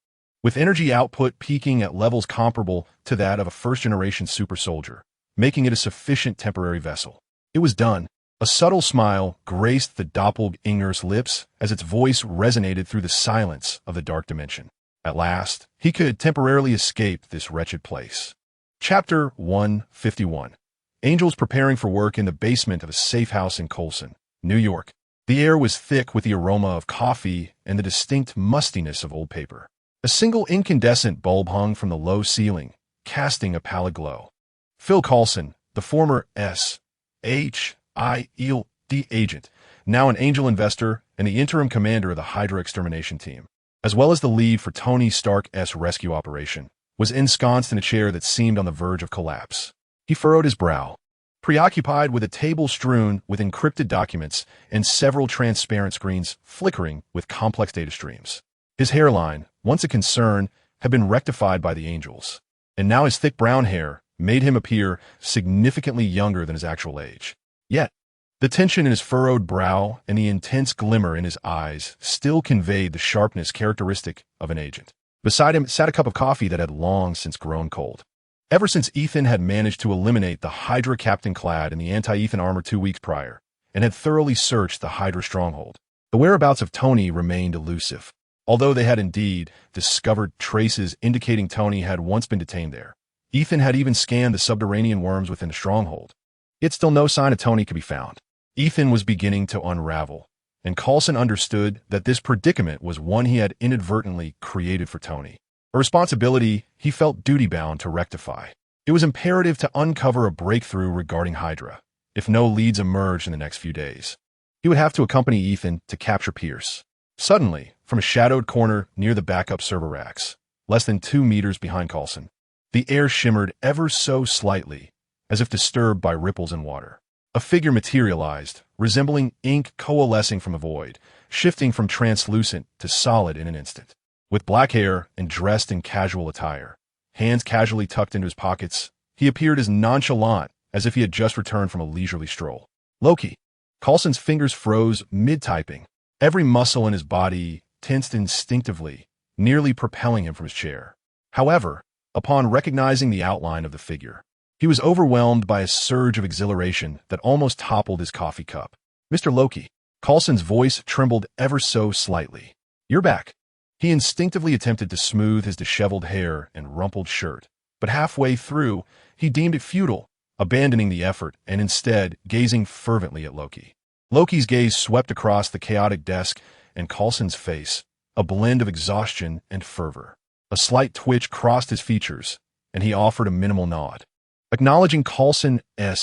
with energy output peaking at levels comparable to that of a first-generation super soldier, making it a sufficient temporary vessel. It was done. A subtle smile graced the doppelganger's lips as its voice resonated through the silence of the dark dimension. At last, he could temporarily escape this wretched place. Chapter 151. Angels preparing for work in the basement of a safe house in Colson, New York. The air was thick with the aroma of coffee and the distinct mustiness of old paper. A single incandescent bulb hung from the low ceiling, casting a pallid glow. Phil Coulson, the former S.H.I.E.L.D. agent, now an angel investor and the interim commander of the Hydra extermination team, as well as the lead for Tony Stark's rescue operation, was ensconced in a chair that seemed on the verge of collapse. He furrowed his brow, preoccupied with a table strewn with encrypted documents and several transparent screens flickering with complex data streams. His hairline, once a concern, had been rectified by the angels, and now his thick brown hair made him appear significantly younger than his actual age. Yet, the tension in his furrowed brow and the intense glimmer in his eyes still conveyed the sharpness characteristic of an agent. Beside him sat a cup of coffee that had long since grown cold. Ever since Ethan had managed to eliminate the Hydra captain clad in the anti-Ethan armor 2 weeks prior, and had thoroughly searched the Hydra stronghold, the whereabouts of Tony remained elusive. Although they had indeed discovered traces indicating Tony had once been detained there, Ethan had even scanned the subterranean worms within the stronghold. Yet still no sign of Tony could be found. Ethan was beginning to unravel, and Coulson understood that this predicament was one he had inadvertently created for Tony. A responsibility he felt duty-bound to rectify. It was imperative to uncover a breakthrough regarding Hydra, if no leads emerged in the next few days. He would have to accompany Ethan to capture Pierce. Suddenly, from a shadowed corner near the backup server racks, less than 2 meters behind Coulson, the air shimmered ever so slightly, as if disturbed by ripples in water. A figure materialized, resembling ink coalescing from a void, shifting from translucent to solid in an instant. With black hair and dressed in casual attire, hands casually tucked into his pockets, he appeared as nonchalant as if he had just returned from a leisurely stroll. Loki. Coulson's fingers froze mid-typing, every muscle in his body tensed instinctively, nearly propelling him from his chair. However, upon recognizing the outline of the figure, he was overwhelmed by a surge of exhilaration that almost toppled his coffee cup. Mr. Loki. Coulson's voice trembled ever so slightly. You're back. He instinctively attempted to smooth his disheveled hair and rumpled shirt, but halfway through, he deemed it futile, abandoning the effort and instead gazing fervently at Loki. Loki's gaze swept across the chaotic desk and Coulson's face, a blend of exhaustion and fervor. A slight twitch crossed his features, and he offered a minimal nod, acknowledging Coulson's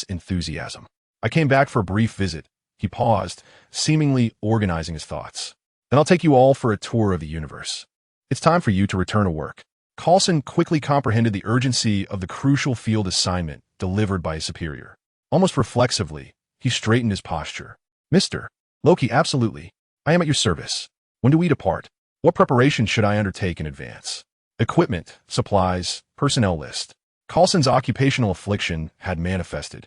enthusiasm. I came back for a brief visit. He paused, seemingly organizing his thoughts. Then I'll take you all for a tour of the universe. It's time for you to return to work. Coulson quickly comprehended the urgency of the crucial field assignment delivered by his superior. Almost reflexively, he straightened his posture. Mr. Loki, absolutely. I am at your service. When do we depart? What preparation should I undertake in advance? Equipment, supplies, personnel list. Coulson's occupational affliction had manifested,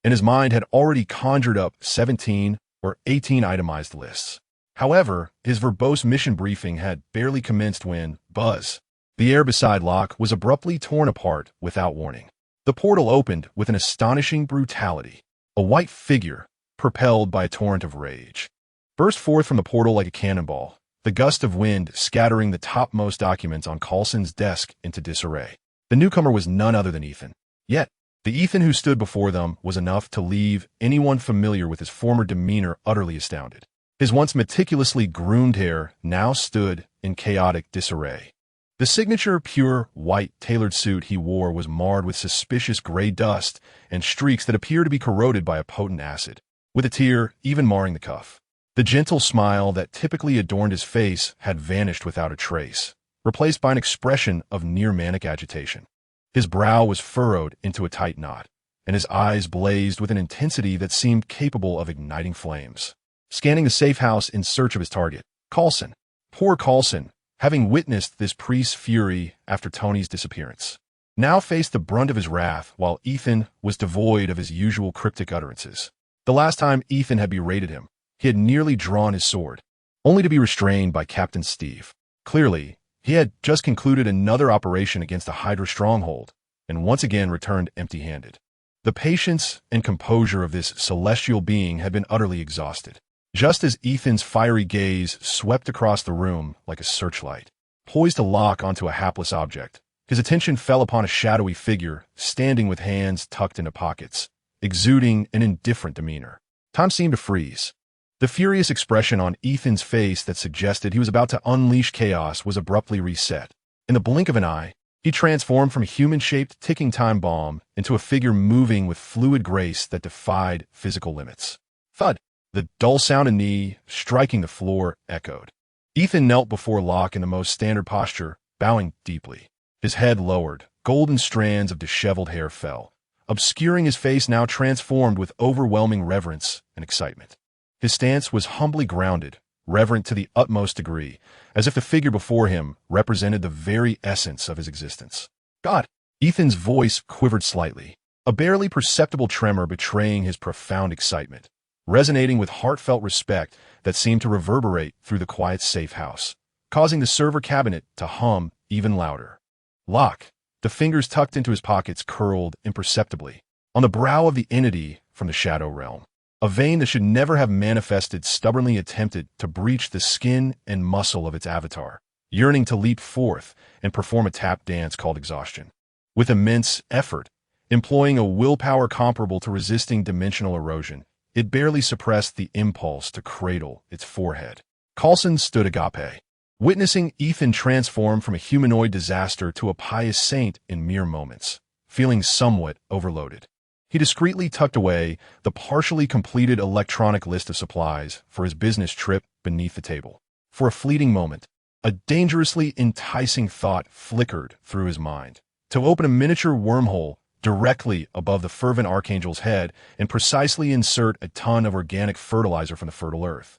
and his mind had already conjured up 17 or 18 itemized lists. However, his verbose mission briefing had barely commenced when, buzz, the air beside Locke was abruptly torn apart without warning. The portal opened with an astonishing brutality. A white figure, propelled by a torrent of rage, burst forth from the portal like a cannonball, the gust of wind scattering the topmost documents on Coulson's desk into disarray. The newcomer was none other than Ethan. Yet, the Ethan who stood before them was enough to leave anyone familiar with his former demeanor utterly astounded. His once meticulously groomed hair now stood in chaotic disarray. The signature pure white tailored suit he wore was marred with suspicious gray dust and streaks that appeared to be corroded by a potent acid, with a tear even marring the cuff. The gentle smile that typically adorned his face had vanished without a trace, replaced by an expression of near-manic agitation. His brow was furrowed into a tight knot, and his eyes blazed with an intensity that seemed capable of igniting flames. Scanning the safe house in search of his target, Coulson, poor Coulson, having witnessed this priest's fury after Tony's disappearance, now faced the brunt of his wrath while Ethan was devoid of his usual cryptic utterances. The last time Ethan had berated him, he had nearly drawn his sword, only to be restrained by Captain Steve. Clearly, he had just concluded another operation against a Hydra stronghold, and once again returned empty-handed. The patience and composure of this celestial being had been utterly exhausted. Just as Ethan's fiery gaze swept across the room like a searchlight, poised to lock onto a hapless object, his attention fell upon a shadowy figure standing with hands tucked into pockets, exuding an indifferent demeanor. Time seemed to freeze. The furious expression on Ethan's face that suggested he was about to unleash chaos was abruptly reset. In the blink of an eye, he transformed from a human-shaped ticking time bomb into a figure moving with fluid grace that defied physical limits. Thud! The dull sound of knee striking the floor echoed. Ethan knelt before Locke in the most standard posture, bowing deeply. His head lowered, golden strands of disheveled hair fell, obscuring his face now transformed with overwhelming reverence and excitement. His stance was humbly grounded, reverent to the utmost degree, as if the figure before him represented the very essence of his existence. God! Ethan's voice quivered slightly, a barely perceptible tremor betraying his profound excitement, resonating with heartfelt respect that seemed to reverberate through the quiet safe house, causing the server cabinet to hum even louder. Locke, the fingers tucked into his pockets, curled imperceptibly on the brow of the entity from the shadow realm. A vein that should never have manifested stubbornly attempted to breach the skin and muscle of its avatar, yearning to leap forth and perform a tap dance called exhaustion. With immense effort, employing a willpower comparable to resisting dimensional erosion, it barely suppressed the impulse to cradle its forehead. Coulson stood agape, witnessing Ethan transform from a humanoid disaster to a pious saint in mere moments, feeling somewhat overloaded. He discreetly tucked away the partially completed electronic list of supplies for his business trip beneath the table. For a fleeting moment, a dangerously enticing thought flickered through his mind: to open a miniature wormhole directly above the fervent archangel's head and precisely insert a ton of organic fertilizer from the fertile earth,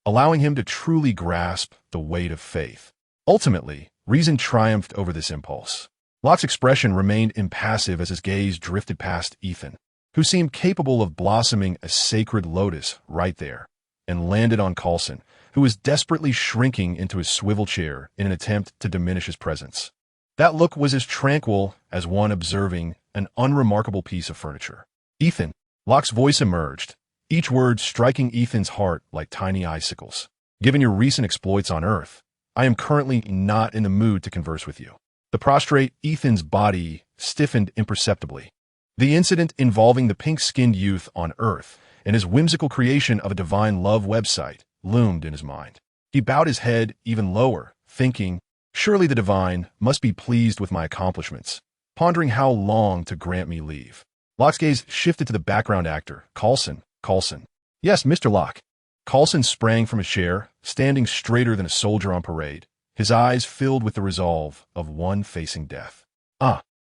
allowing him to truly grasp the weight of faith. Ultimately, reason triumphed over this impulse. Locke's expression remained impassive as his gaze drifted past Ethan, who seemed capable of blossoming a sacred lotus right there, and landed on Coulson, who was desperately shrinking into his swivel chair in an attempt to diminish his presence. That look was as tranquil as one observing an unremarkable piece of furniture. "Ethan," Locke's voice emerged, each word striking Ethan's heart like tiny icicles. "Given your recent exploits on Earth, I am currently not in the mood to converse with you." The prostrate Ethan's body stiffened imperceptibly. The incident involving the pink-skinned youth on Earth and his whimsical creation of a divine love website loomed in his mind. He bowed his head even lower, thinking, surely the divine must be pleased with my accomplishments, pondering how long to grant me leave. Locke's gaze shifted to the background actor, Coulson. "Coulson." "Yes, Mr. Locke." Coulson sprang from his chair, standing straighter than a soldier on parade, his eyes filled with the resolve of one facing death.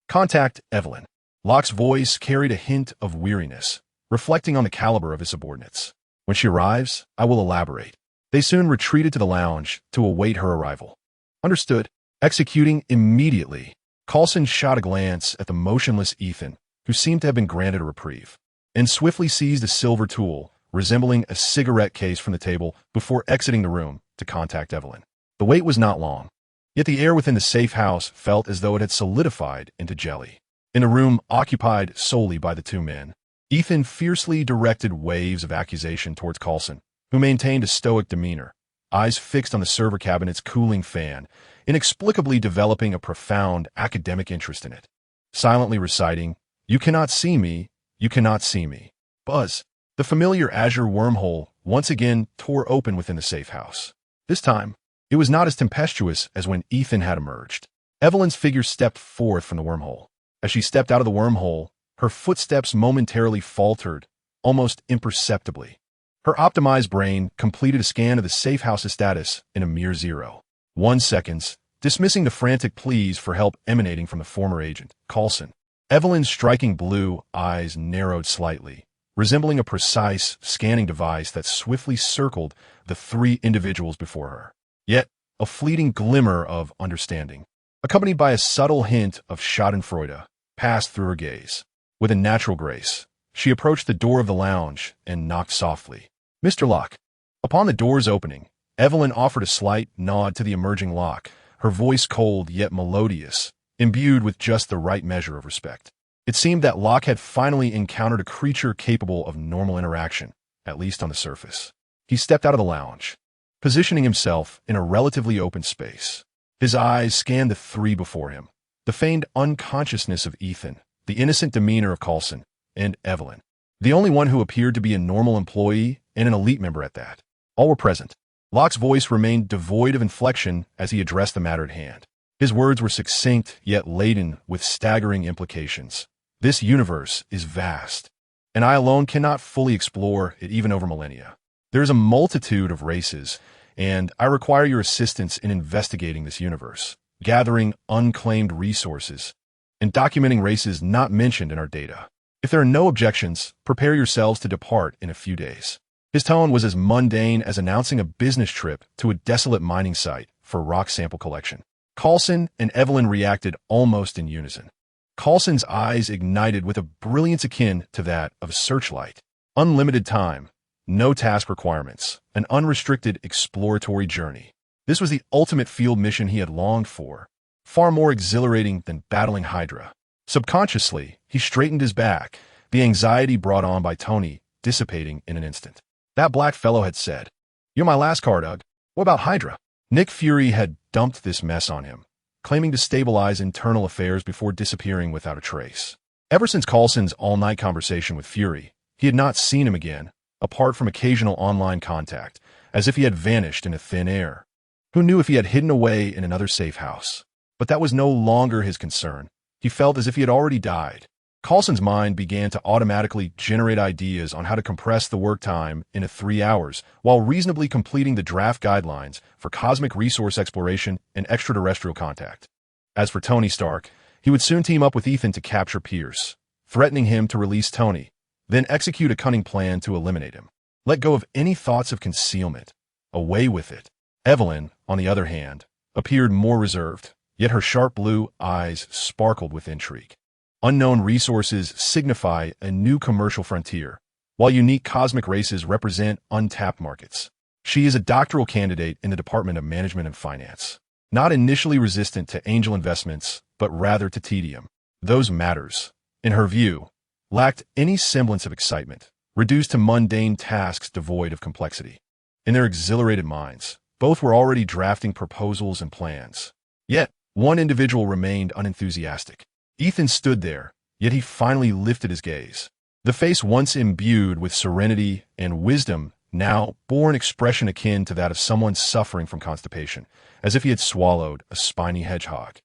Contact Evelyn." Locke's voice carried a hint of weariness, reflecting on the caliber of his subordinates. "When she arrives, I will elaborate." They soon retreated to the lounge to await her arrival. "Understood." Executing immediately, Coulson shot a glance at the motionless Ethan, who seemed to have been granted a reprieve, and swiftly seized a silver tool resembling a cigarette case from the table before exiting the room to contact Evelyn. The wait was not long, yet the air within the safe house felt as though it had solidified into jelly. In a room occupied solely by the two men, Ethan fiercely directed waves of accusation towards Coulson, who maintained a stoic demeanor, eyes fixed on the server cabinet's cooling fan, inexplicably developing a profound academic interest in it. Silently reciting, "You cannot see me, you cannot see me." Buzz. The familiar azure wormhole once again tore open within the safe house. This time, it was not as tempestuous as when Ethan had emerged. Evelyn's figure stepped forth from the wormhole. As she stepped out of the wormhole, her footsteps momentarily faltered, almost imperceptibly. Her optimized brain completed a scan of the safe house's status in a mere 0.1 seconds, dismissing the frantic pleas for help emanating from the former agent, Coulson. Evelyn's striking blue eyes narrowed slightly, resembling a precise scanning device that swiftly circled the three individuals before her. Yet, a fleeting glimmer of understanding, accompanied by a subtle hint of schadenfreude, passed through her gaze. With a natural grace, she approached the door of the lounge and knocked softly. "Mr. Locke." Upon the door's opening, Evelyn offered a slight nod to the emerging Locke, her voice cold yet melodious, imbued with just the right measure of respect. It seemed that Locke had finally encountered a creature capable of normal interaction, at least on the surface. He stepped out of the lounge, positioning himself in a relatively open space. His eyes scanned the three before him: the feigned unconsciousness of Ethan, the innocent demeanor of Coulson, and Evelyn, the only one who appeared to be a normal employee and an elite member at that. All were present. Locke's voice remained devoid of inflection as he addressed the matter at hand. His words were succinct yet laden with staggering implications. "This universe is vast, and I alone cannot fully explore it even over millennia. There is a multitude of races, and I require your assistance in investigating this universe, gathering unclaimed resources, and documenting races not mentioned in our data. If there are no objections, prepare yourselves to depart in a few days." His tone was as mundane as announcing a business trip to a desolate mining site for rock sample collection. Coulson and Evelyn reacted almost in unison. Coulson's eyes ignited with a brilliance akin to that of a searchlight. Unlimited time, no task requirements, an unrestricted exploratory journey. This was the ultimate field mission he had longed for, far more exhilarating than battling Hydra. Subconsciously, he straightened his back, the anxiety brought on by Tony dissipating in an instant. That black fellow had said, "You're my last card, Doug. What about Hydra?" Nick Fury had dumped this mess on him, claiming to stabilize internal affairs before disappearing without a trace. Ever since Coulson's all-night conversation with Fury, he had not seen him again, apart from occasional online contact, as if he had vanished into thin air. Who knew if he had hidden away in another safe house? But that was no longer his concern. He felt as if he had already died. Coulson's mind began to automatically generate ideas on how to compress the work time into 3 hours, while reasonably completing the draft guidelines for cosmic resource exploration and extraterrestrial contact. As for Tony Stark, he would soon team up with Ethan to capture Pierce, threatening him to release Tony, then execute a cunning plan to eliminate him. Let go of any thoughts of concealment. Away with it. Evelyn, on the other hand, appeared more reserved, yet her sharp blue eyes sparkled with intrigue. Unknown resources signify a new commercial frontier, while unique cosmic races represent untapped markets. She is a doctoral candidate in the Department of Management and Finance, not initially resistant to angel investments, but rather to tedium. Those matters, in her view, lacked any semblance of excitement, reduced to mundane tasks devoid of complexity. In their exhilarated minds, both were already drafting proposals and plans. Yet, one individual remained unenthusiastic. Ethan stood there, yet he finally lifted his gaze. The face once imbued with serenity and wisdom now bore an expression akin to that of someone suffering from constipation, as if he had swallowed a spiny hedgehog.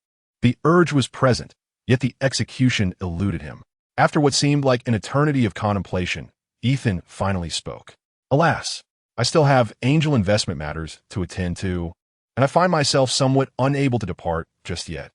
The urge was present, yet the execution eluded him. After what seemed like an eternity of contemplation, Ethan finally spoke. Alas, I still have angel investment matters to attend to, and I find myself somewhat unable to depart just yet.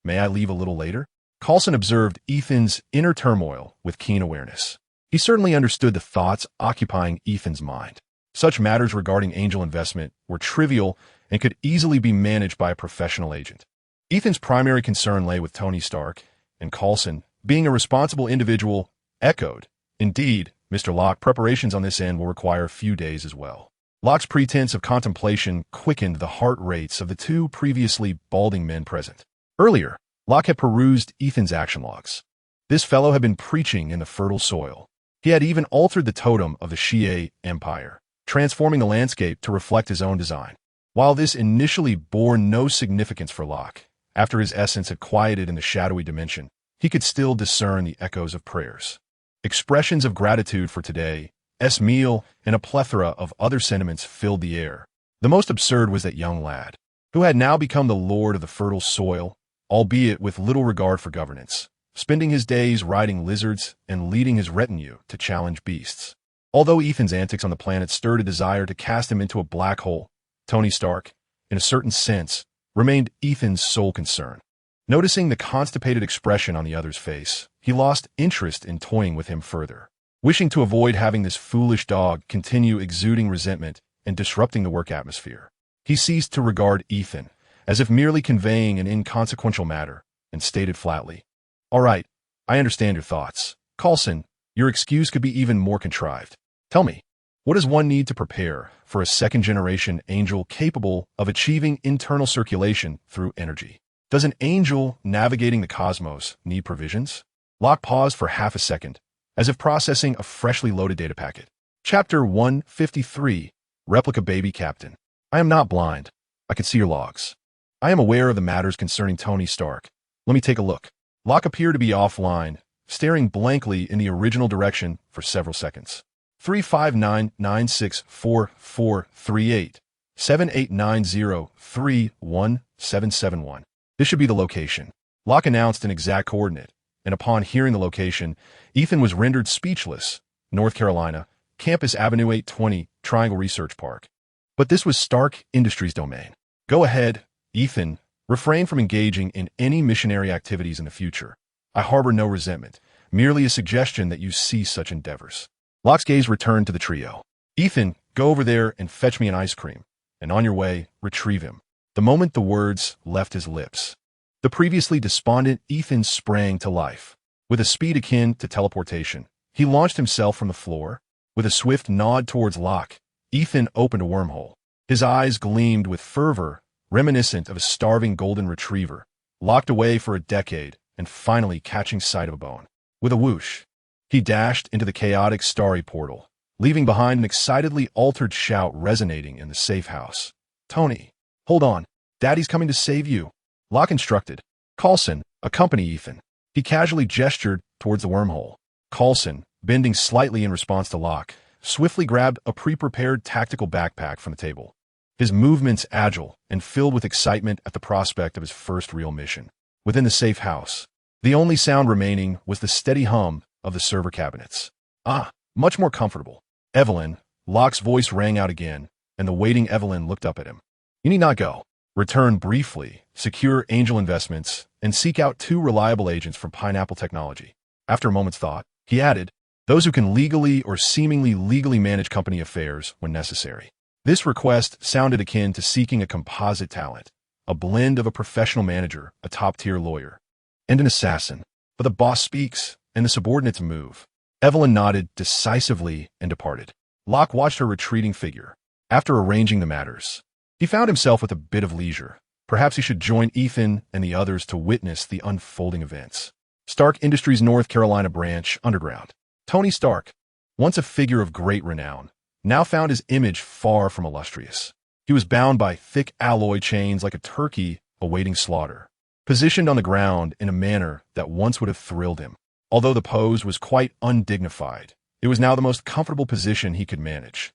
May I leave a little later? Coulson observed Ethan's inner turmoil with keen awareness. He certainly understood the thoughts occupying Ethan's mind. Such matters regarding angel investment were trivial and could easily be managed by a professional agent. Ethan's primary concern lay with Tony Stark, and Coulson, being a responsible individual, echoed, "Indeed, Mr. Locke, preparations on this end will require a few days as well." Locke's pretense of contemplation quickened the heart rates of the two previously balding men present. Earlier, Locke had perused Ethan's action logs. This fellow had been preaching in the fertile soil. He had even altered the totem of the Shie Empire, transforming the landscape to reflect his own design. While this initially bore no significance for Locke, after his essence had quieted in the shadowy dimension, he could still discern the echoes of prayers. Expressions of gratitude for today, meal, and a plethora of other sentiments filled the air. The most absurd was that young lad, who had now become the lord of the fertile soil, albeit with little regard for governance, spending his days riding lizards and leading his retinue to challenge beasts. Although Ethan's antics on the planet stirred a desire to cast him into a black hole, Tony Stark, in a certain sense, remained Ethan's sole concern. Noticing the constipated expression on the other's face, he lost interest in toying with him further. Wishing to avoid having this foolish dog continue exuding resentment and disrupting the work atmosphere, he ceased to regard Ethan as if merely conveying an inconsequential matter, and stated flatly, "All right, I understand your thoughts. Coulson, your excuse could be even more contrived. Tell me, what does one need to prepare for a second-generation angel capable of achieving internal circulation through energy? Does an angel navigating the cosmos need provisions?" Locke paused for half a second, as if processing a freshly loaded data packet. Chapter 153, Replica Baby Captain. I am not blind. I can see your logs. I am aware of the matters concerning Tony Stark. Let me take a look. Locke appeared to be offline, staring blankly in the original direction for several seconds. 359964438 7890311771. This should be the location. Locke announced an exact coordinate, and upon hearing the location, Ethan was rendered speechless. North Carolina, Campus Avenue 820, Triangle Research Park. But this was Stark Industries' domain. Go ahead, Ethan. Refrain from engaging in any missionary activities in the future. I harbor no resentment, merely a suggestion that you cease such endeavors. Locke's gaze returned to the trio. Ethan, go over there and fetch me an ice cream, and on your way, retrieve him. The moment the words left his lips, the previously despondent Ethan sprang to life. With a speed akin to teleportation, he launched himself from the floor. With a swift nod towards Locke, Ethan opened a wormhole. His eyes gleamed with fervor, reminiscent of a starving golden retriever, locked away for a decade and finally catching sight of a bone. With a whoosh, he dashed into the chaotic starry portal, leaving behind an excitedly altered shout resonating in the safe house. "Tony, hold on. Daddy's coming to save you," Locke instructed. "Coulson, accompany Ethan." He casually gestured towards the wormhole. Coulson, bending slightly in response to Locke, swiftly grabbed a pre-prepared tactical backpack from the table, his movements agile and filled with excitement at the prospect of his first real mission. Within the safe house, the only sound remaining was the steady hum of the server cabinets. Much more comfortable. Evelyn, Locke's voice rang out again, and the waiting Evelyn looked up at him. You need not go. Return briefly, secure angel investments, and seek out 2 reliable agents from Pineapple Technology. After a moment's thought, he added, those who can legally or seemingly legally manage company affairs when necessary. This request sounded akin to seeking a composite talent, a blend of a professional manager, a top-tier lawyer, and an assassin. But the boss speaks, and the subordinates move. Evelyn nodded decisively and departed. Locke watched her retreating figure. After arranging the matters, he found himself with a bit of leisure. Perhaps he should join Ethan and the others to witness the unfolding events. Stark Industries' North Carolina branch, underground. Tony Stark, once a figure of great renown, now found his image far from illustrious. He was bound by thick alloy chains like a turkey awaiting slaughter, positioned on the ground in a manner that once would have thrilled him. Although the pose was quite undignified, it was now the most comfortable position he could manage.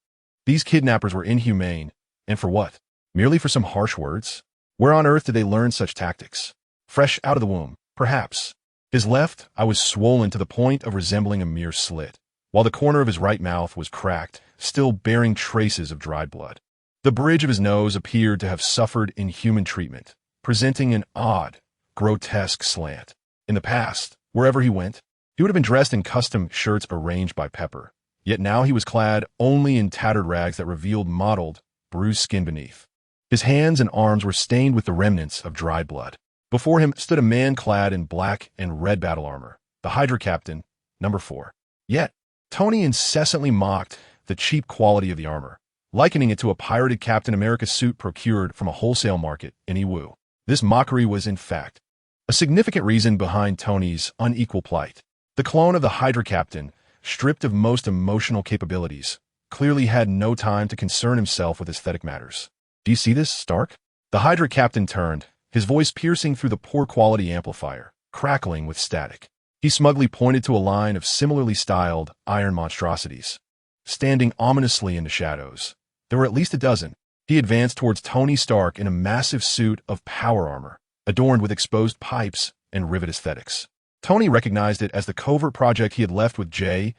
These kidnappers were inhumane, and for what? Merely for some harsh words? Where on earth did they learn such tactics? Fresh out of the womb, perhaps. His left eye was swollen to the point of resembling a mere slit, while the corner of his right mouth was cracked, still bearing traces of dried blood. The bridge of his nose appeared to have suffered inhuman treatment, presenting an odd, grotesque slant. In the past, wherever he went, he would have been dressed in custom shirts arranged by Pepper, yet now he was clad only in tattered rags that revealed mottled, bruised skin beneath. His hands and arms were stained with the remnants of dried blood. Before him stood a man clad in black and red battle armor, the Hydra Captain, number 4. Yet, Tony incessantly mocked the cheap quality of the armor, likening it to a pirated Captain America suit procured from a wholesale market in Iwu. This mockery was, in fact, a significant reason behind Tony's unequal plight. The clone of the Hydra Captain, stripped of most emotional capabilities, clearly had no time to concern himself with aesthetic matters. Do you see this, Stark? The Hydra Captain turned, his voice piercing through the poor-quality amplifier, crackling with static. He smugly pointed to a line of similarly styled iron monstrosities, standing ominously in the shadows. There were at least a dozen. He advanced towards Tony Stark in a massive suit of power armor, adorned with exposed pipes and rivet aesthetics. Tony recognized it as the covert project he had left with J.A.R.V.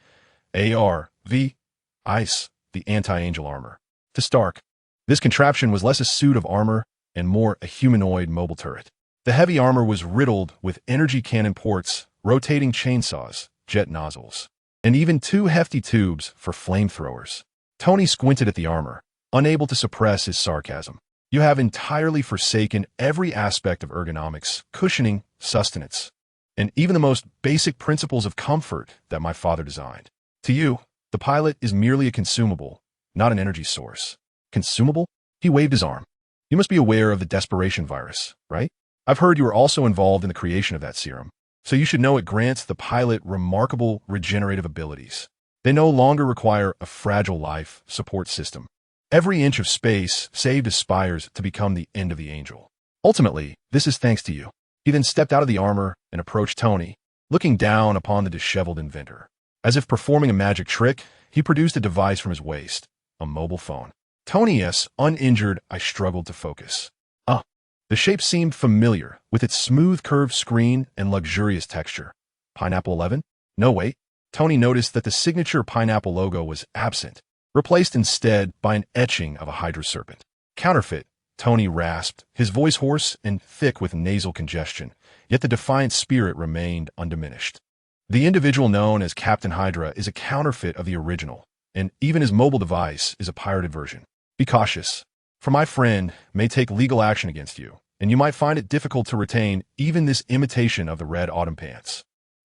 ICE, the anti-angel armor. To Stark, this contraption was less a suit of armor and more a humanoid mobile turret. The heavy armor was riddled with energy cannon ports, rotating chainsaws, jet nozzles, and even 2 hefty tubes for flamethrowers. Tony squinted at the armor, unable to suppress his sarcasm. You have entirely forsaken every aspect of ergonomics, cushioning, sustenance, and even the most basic principles of comfort that my father designed. To you, the pilot is merely a consumable, not an energy source. Consumable? He waved his arm. You must be aware of the desperation virus, right? I've heard you were also involved in the creation of that serum, so you should know it grants the pilot remarkable regenerative abilities. They no longer require a fragile life support system. Every inch of space saved aspires to become the end of the angel. Ultimately, this is thanks to you. He then stepped out of the armor and approached Tony, looking down upon the disheveled inventor. As if performing a magic trick, he produced a device from his waist, a mobile phone. Tony S. uninjured, I struggled to focus. The shape seemed familiar, with its smooth curved screen and luxurious texture. Pineapple 11? No, wait. Tony noticed that the signature Pineapple logo was absent, replaced instead by an etching of a Hydra serpent. Counterfeit, Tony rasped, his voice hoarse and thick with nasal congestion, yet the defiant spirit remained undiminished. The individual known as Captain Hydra is a counterfeit of the original, and even his mobile device is a pirated version. Be cautious, for my friend may take legal action against you, and you might find it difficult to retain even this imitation of the Red Autumn Pants.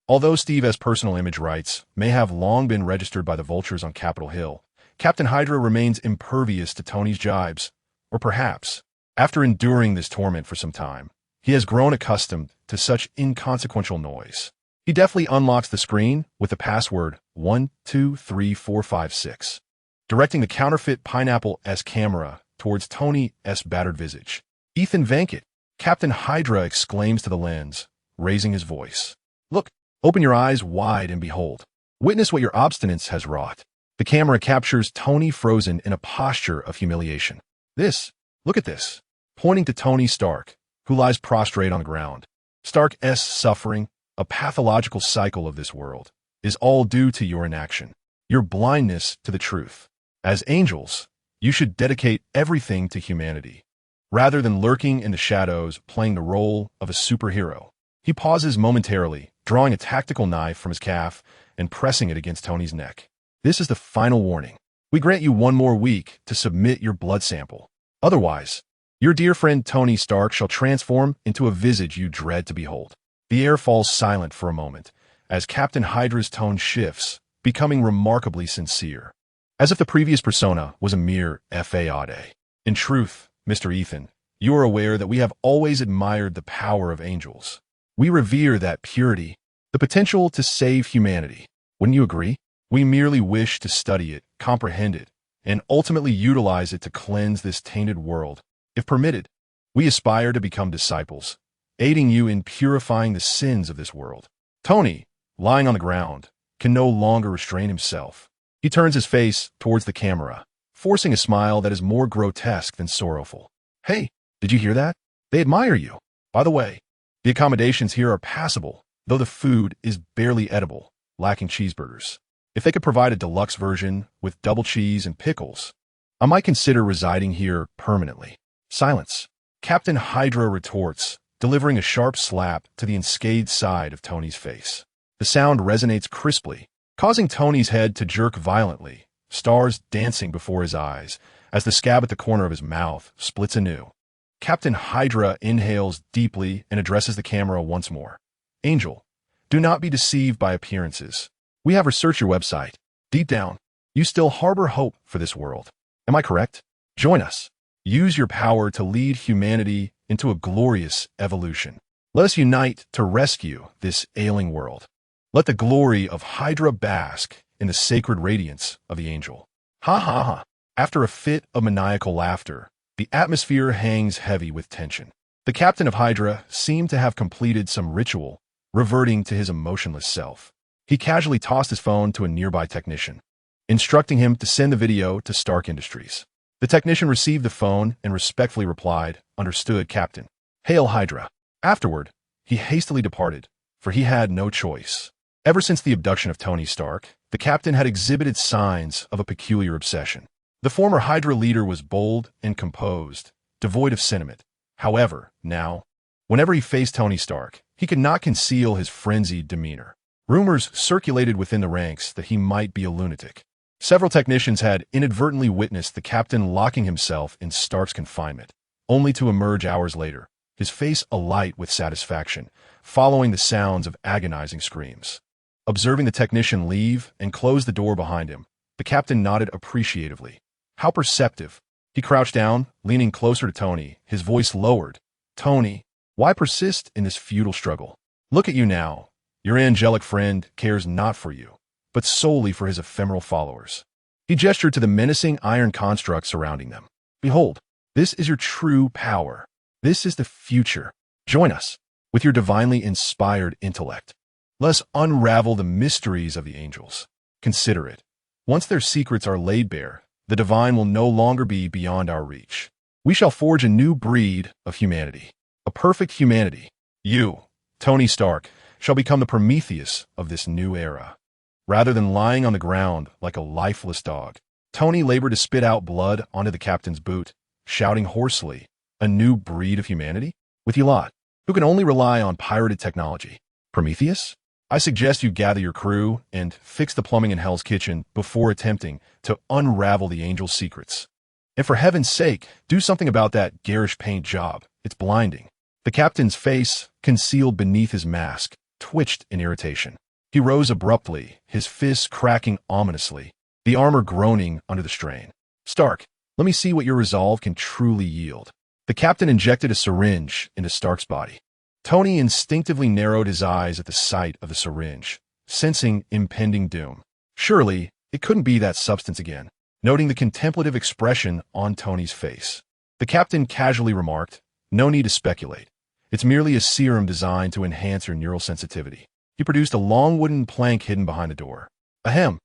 Although Steve S. personal image rights may have long been registered by the vultures on Capitol Hill, Captain Hydra remains impervious to Tony's jibes, or perhaps, after enduring this torment for some time, he has grown accustomed to such inconsequential noise. He deftly unlocks the screen with the password 123456, directing the counterfeit Pineapple S camera towards Tony S. battered visage. Ethan Vankett, Captain Hydra exclaims to the lens, raising his voice. Look, open your eyes wide and behold. Witness what your obstinance has wrought. The camera captures Tony frozen in a posture of humiliation. Look at this, pointing to Tony Stark, who lies prostrate on the ground. Stark's suffering, a pathological cycle of this world, is all due to your inaction, your blindness to the truth. As angels, you should dedicate everything to humanity, rather than lurking in the shadows playing the role of a superhero. He pauses momentarily, drawing a tactical knife from his calf and pressing it against Tony's neck. This is the final warning. We grant you 1 more week to submit your blood sample. Otherwise, your dear friend Tony Stark shall transform into a visage you dread to behold. The air falls silent for a moment, as Captain Hydra's tone shifts, becoming remarkably sincere. As if the previous persona was a mere fade. In truth, Mr. Ethan, you are aware that we have always admired the power of angels. We revere that purity, the potential to save humanity. Wouldn't you agree? We merely wish to study it, comprehend it, and ultimately utilize it to cleanse this tainted world. If permitted, we aspire to become disciples, aiding you in purifying the sins of this world. Tony, lying on the ground, can no longer restrain himself. He turns his face towards the camera, forcing a smile that is more grotesque than sorrowful. Hey, did you hear that? They admire you. By the way, the accommodations here are passable, though the food is barely edible, lacking cheeseburgers. If they could provide a deluxe version with double cheese and pickles, I might consider residing here permanently. Silence. Captain Hydra retorts, delivering a sharp slap to the unscathed side of Tony's face. The sound resonates crisply, causing Tony's head to jerk violently, stars dancing before his eyes as the scab at the corner of his mouth splits anew. Captain Hydra inhales deeply and addresses the camera once more. Angel, do not be deceived by appearances. We have researched your website. Deep down, you still harbor hope for this world. Am I correct? Join us. Use your power to lead humanity into a glorious evolution. Let us unite to rescue this ailing world. Let the glory of Hydra bask in the sacred radiance of the angel. Ha ha ha. After a fit of maniacal laughter, the atmosphere hangs heavy with tension. The captain of Hydra seemed to have completed some ritual, reverting to his emotionless self. He casually tossed his phone to a nearby technician, instructing him to send the video to Stark Industries. The technician received the phone and respectfully replied, "Understood, Captain. Hail Hydra." Afterward, he hastily departed, for he had no choice. Ever since the abduction of Tony Stark, the captain had exhibited signs of a peculiar obsession. The former Hydra leader was bold and composed, devoid of sentiment. However, now, whenever he faced Tony Stark, he could not conceal his frenzied demeanor. Rumors circulated within the ranks that he might be a lunatic. Several technicians had inadvertently witnessed the captain locking himself in Stark's confinement, only to emerge hours later, his face alight with satisfaction, following the sounds of agonizing screams. Observing the technician leave and close the door behind him, the captain nodded appreciatively. How perceptive. He crouched down, leaning closer to Tony, his voice lowered. "Tony, why persist in this futile struggle? Look at you now. Your angelic friend cares not for you, but solely for his ephemeral followers." He gestured to the menacing iron construct surrounding them. "Behold, this is your true power. This is the future. Join us with your divinely inspired intellect. Let us unravel the mysteries of the angels. Consider it. Once their secrets are laid bare, the divine will no longer be beyond our reach. We shall forge a new breed of humanity, a perfect humanity. You, Tony Stark, shall become the Prometheus of this new era." Rather than lying on the ground like a lifeless dog, Tony labored to spit out blood onto the captain's boot, shouting hoarsely, "A new breed of humanity? With you lot, who can only rely on pirated technology. Prometheus? I suggest you gather your crew and fix the plumbing in Hell's Kitchen before attempting to unravel the angel's secrets. And for heaven's sake, do something about that garish paint job. It's blinding." The captain's face, concealed beneath his mask, twitched in irritation. He rose abruptly, his fists cracking ominously, the armor groaning under the strain. "Stark, let me see what your resolve can truly yield." The captain injected a syringe into Stark's body. Tony instinctively narrowed his eyes at the sight of the syringe, sensing impending doom. Surely, it couldn't be that substance again. Noting the contemplative expression on Tony's face, the captain casually remarked, "No need to speculate. It's merely a serum designed to enhance your neural sensitivity." He produced a long wooden plank hidden behind the door. "Ahem.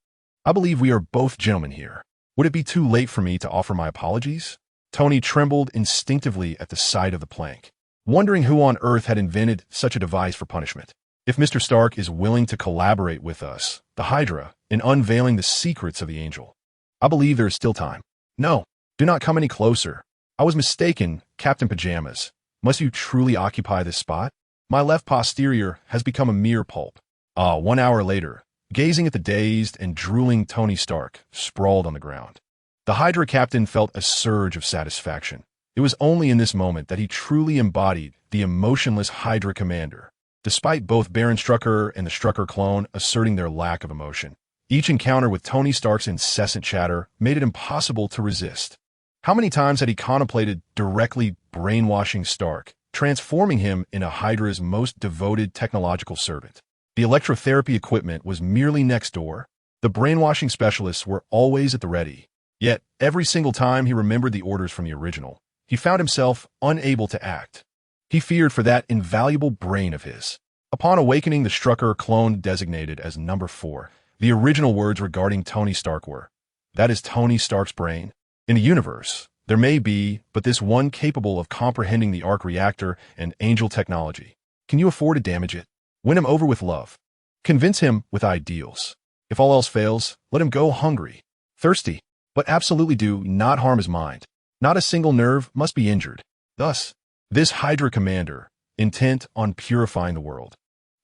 I believe we are both gentlemen here. Would it be too late for me to offer my apologies? Tony trembled instinctively at the sight of the plank, wondering who on earth had invented such a device for punishment. If Mr. Stark is willing to collaborate with us, the Hydra, in unveiling the secrets of the Angel, I believe there is still time. No, do not come any closer. I was mistaken, Captain Pajamas. Must you truly occupy this spot? My left posterior has become a mere pulp. 1 hour later, gazing at the dazed and drooling Tony Stark, sprawled on the ground. The Hydra captain felt a surge of satisfaction. It was only in this moment that he truly embodied the emotionless Hydra commander, despite both Baron Strucker and the Strucker clone asserting their lack of emotion. Each encounter with Tony Stark's incessant chatter made it impossible to resist. How many times had he contemplated directly brainwashing Stark, transforming him into Hydra's most devoted technological servant? The electrotherapy equipment was merely next door. The brainwashing specialists were always at the ready. Yet, every single time he remembered the orders from the original, he found himself unable to act. He feared for that invaluable brain of his. Upon awakening, the Strucker clone designated as number 4, the original words regarding Tony Stark were, "That is Tony Stark's brain." In the universe, there may be but this one capable of comprehending the arc reactor and angel technology. Can you afford to damage it? Win him over with love. Convince him with ideals. If all else fails, let him go hungry, thirsty, but absolutely do not harm his mind. Not a single nerve must be injured. Thus, this Hydra commander, intent on purifying the world,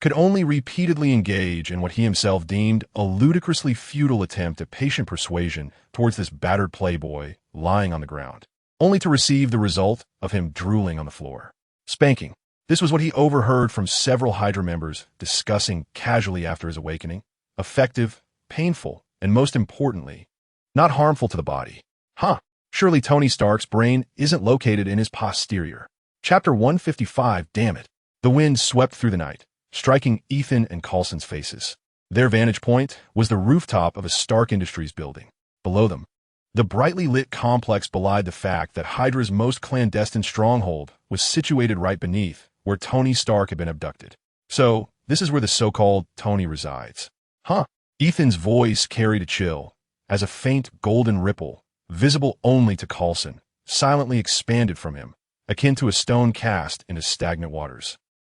could only repeatedly engage in what he himself deemed a ludicrously futile attempt at patient persuasion towards this battered playboy lying on the ground, only to receive the result of him drooling on the floor. Spanking. This was what he overheard from several Hydra members discussing casually after his awakening. Effective, painful, and most importantly, not harmful to the body. Surely Tony Stark's brain isn't located in his posterior. Chapter 155, damn it. The wind swept through the night, striking Ethan and Coulson's faces. Their vantage point was the rooftop of a Stark Industries building. Below them, the brightly lit complex belied the fact that Hydra's most clandestine stronghold was situated right beneath where Tony Stark had been abducted. So, this is where the so-called Tony resides. Ethan's voice carried a chill, as a faint golden ripple, visible only to Coulson, silently expanded from him, akin to a stone cast into stagnant waters.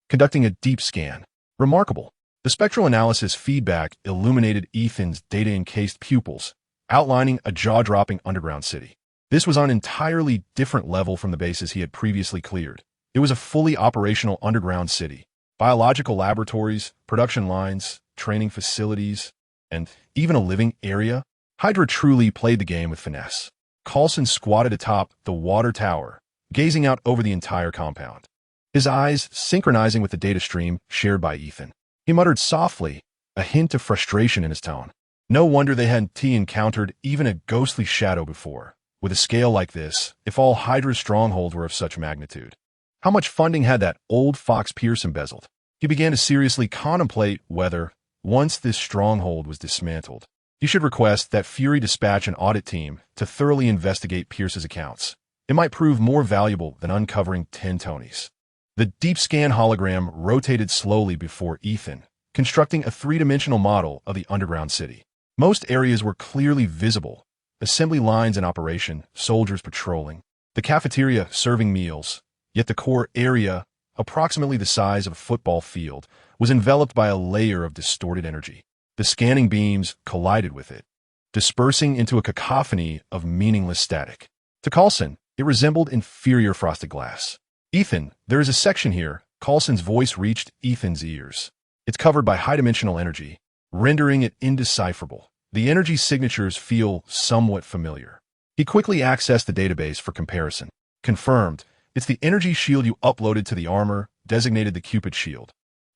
Conducting a deep scan. Remarkable. The spectral analysis feedback illuminated Ethan's data-encased pupils, outlining a jaw-dropping underground city. This was on an entirely different level from the bases he had previously cleared. It was a fully operational underground city. Biological laboratories, production lines, training facilities, and even a living area. Hydra truly played the game with finesse. Coulson squatted atop the water tower, gazing out over the entire compound, his eyes synchronizing with the data stream shared by Ethan. He muttered softly, a hint of frustration in his tone. No wonder they hadn't encountered even a ghostly shadow before, with a scale like this, if all Hydra's strongholds were of such magnitude. How much funding had that old fox Pierce embezzled? He began to seriously contemplate whether, once this stronghold was dismantled, he should request that Fury dispatch an audit team to thoroughly investigate Pierce's accounts. It might prove more valuable than uncovering 10 Tonys. The deep scan hologram rotated slowly before Ethan, constructing a three-dimensional model of the underground city. Most areas were clearly visible. Assembly lines in operation, soldiers patrolling, the cafeteria serving meals, yet the core area, approximately the size of a football field, was enveloped by a layer of distorted energy. The scanning beams collided with it, dispersing into a cacophony of meaningless static. To Coulson, it resembled inferior frosted glass. "Ethan, there is a section here." Coulson's voice reached Ethan's ears. "It's covered by high-dimensional energy, rendering it indecipherable. The energy signatures feel somewhat familiar." He quickly accessed the database for comparison. Confirmed, it's the energy shield you uploaded to the armor, designated the Cupid shield.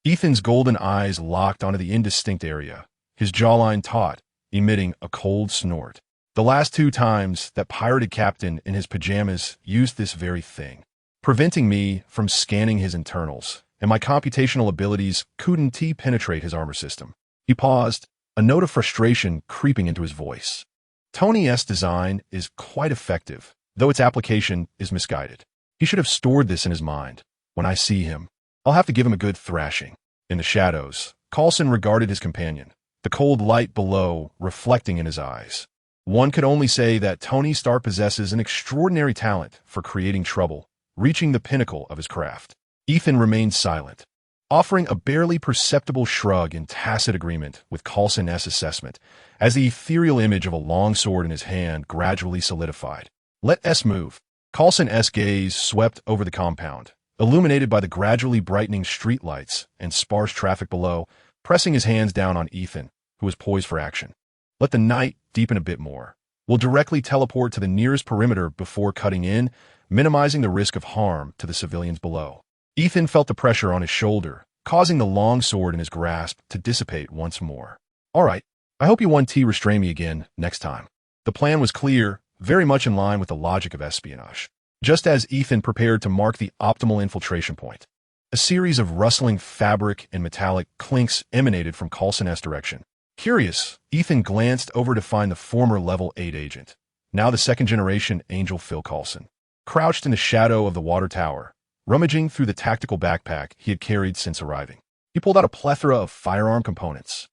Ethan's golden eyes locked onto the indistinct area, his jawline taut, emitting a cold snort. The last 2 times that pirated captain in his pajamas used this very thing, preventing me from scanning his internals, and my computational abilities couldn't penetrate his armor system. He paused, a note of frustration creeping into his voice. Tony S. design is quite effective, though its application is misguided. He should have stored this in his mind. When I see him, I'll have to give him a good thrashing. In the shadows, Coulson regarded his companion, the cold light below reflecting in his eyes. One could only say that Tony Stark possesses an extraordinary talent for creating trouble, reaching the pinnacle of his craft. Ethan remained silent, offering a barely perceptible shrug in tacit agreement with Coulson's assessment, as the ethereal image of a long sword in his hand gradually solidified. Let S move. Coulson's gaze swept over the compound, illuminated by the gradually brightening streetlights and sparse traffic below, pressing his hands down on Ethan, who was poised for action. Let the night deepen a bit more. We'll directly teleport to the nearest perimeter before cutting in, minimizing the risk of harm to the civilians below. Ethan felt the pressure on his shoulder, causing the long sword in his grasp to dissipate once more. All right, I hope you won't restrain me again next time. The plan was clear, very much in line with the logic of espionage. Just as Ethan prepared to mark the optimal infiltration point, a series of rustling fabric and metallic clinks emanated from Coulson's direction. Curious, Ethan glanced over to find the former Level 8 agent, now the second-generation Angel Phil Coulson, crouched in the shadow of the water tower, rummaging through the tactical backpack he had carried since arriving. He pulled out a plethora of firearm components.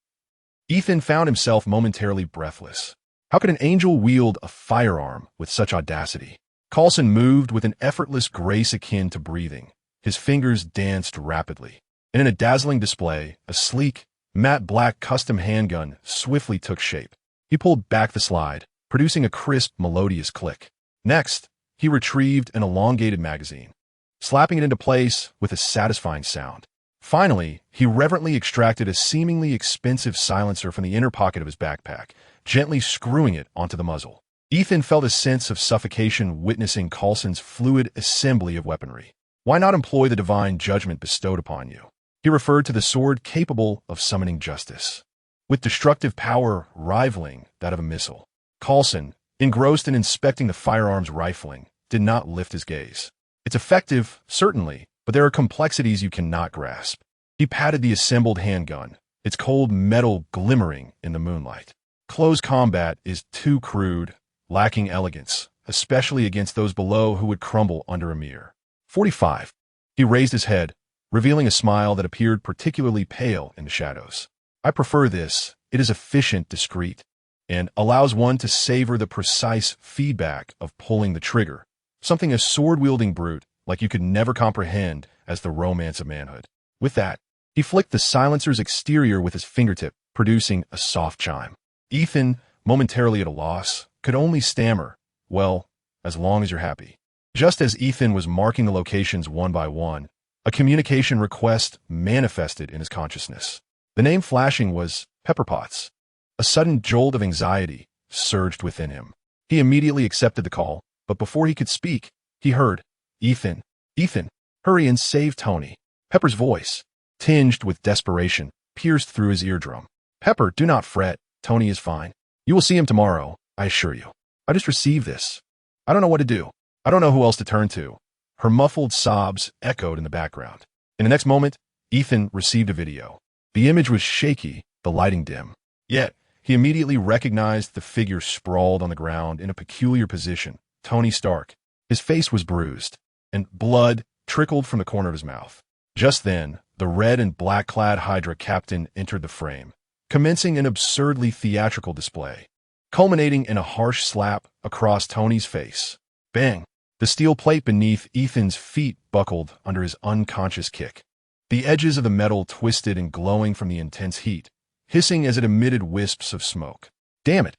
Ethan found himself momentarily breathless. How could an angel wield a firearm with such audacity? Coulson moved with an effortless grace akin to breathing. His fingers danced rapidly. And in a dazzling display, a sleek, matte black custom handgun swiftly took shape. He pulled back the slide, producing a crisp, melodious click. Next, he retrieved an elongated magazine, slapping it into place with a satisfying sound. Finally, he reverently extracted a seemingly expensive silencer from the inner pocket of his backpack, gently screwing it onto the muzzle. Ethan felt a sense of suffocation witnessing Coulson's fluid assembly of weaponry. Why not employ the divine judgment bestowed upon you? He referred to the sword capable of summoning justice, with destructive power rivaling that of a missile. Coulson, engrossed in inspecting the firearm's rifling, did not lift his gaze. It's effective, certainly, but there are complexities you cannot grasp. He patted the assembled handgun, its cold metal glimmering in the moonlight. Close combat is too crude, lacking elegance, especially against those below who would crumble under a mere 45. He raised his head, revealing a smile that appeared particularly pale in the shadows. I prefer this. It is efficient, discreet, and allows one to savor the precise feedback of pulling the trigger, something a sword-wielding brute like you could never comprehend as the romance of manhood. With that, he flicked the silencer's exterior with his fingertip, producing a soft chime. Ethan, momentarily at a loss, could only stammer, well, as long as you're happy. Just as Ethan was marking the locations one by one, a communication request manifested in his consciousness. The name flashing was Pepperpots. A sudden jolt of anxiety surged within him. He immediately accepted the call, but before he could speak, he heard, Ethan, Ethan, hurry and save Tony. Pepper's voice, tinged with desperation, pierced through his eardrum. Pepper, do not fret. Tony is fine. You will see him tomorrow, I assure you. I just received this. I don't know what to do. I don't know who else to turn to. Her muffled sobs echoed in the background. In the next moment, Ethan received a video. The image was shaky, the lighting dim. Yet, he immediately recognized the figure sprawled on the ground in a peculiar position, Tony Stark. His face was bruised, and blood trickled from the corner of his mouth. Just then, the red and black-clad Hydra captain entered the frame, commencing an absurdly theatrical display, culminating in a harsh slap across Tony's face. Bang! The steel plate beneath Ethan's feet buckled under his unconscious kick. The edges of the metal twisted and glowing from the intense heat, hissing as it emitted wisps of smoke. Damn it!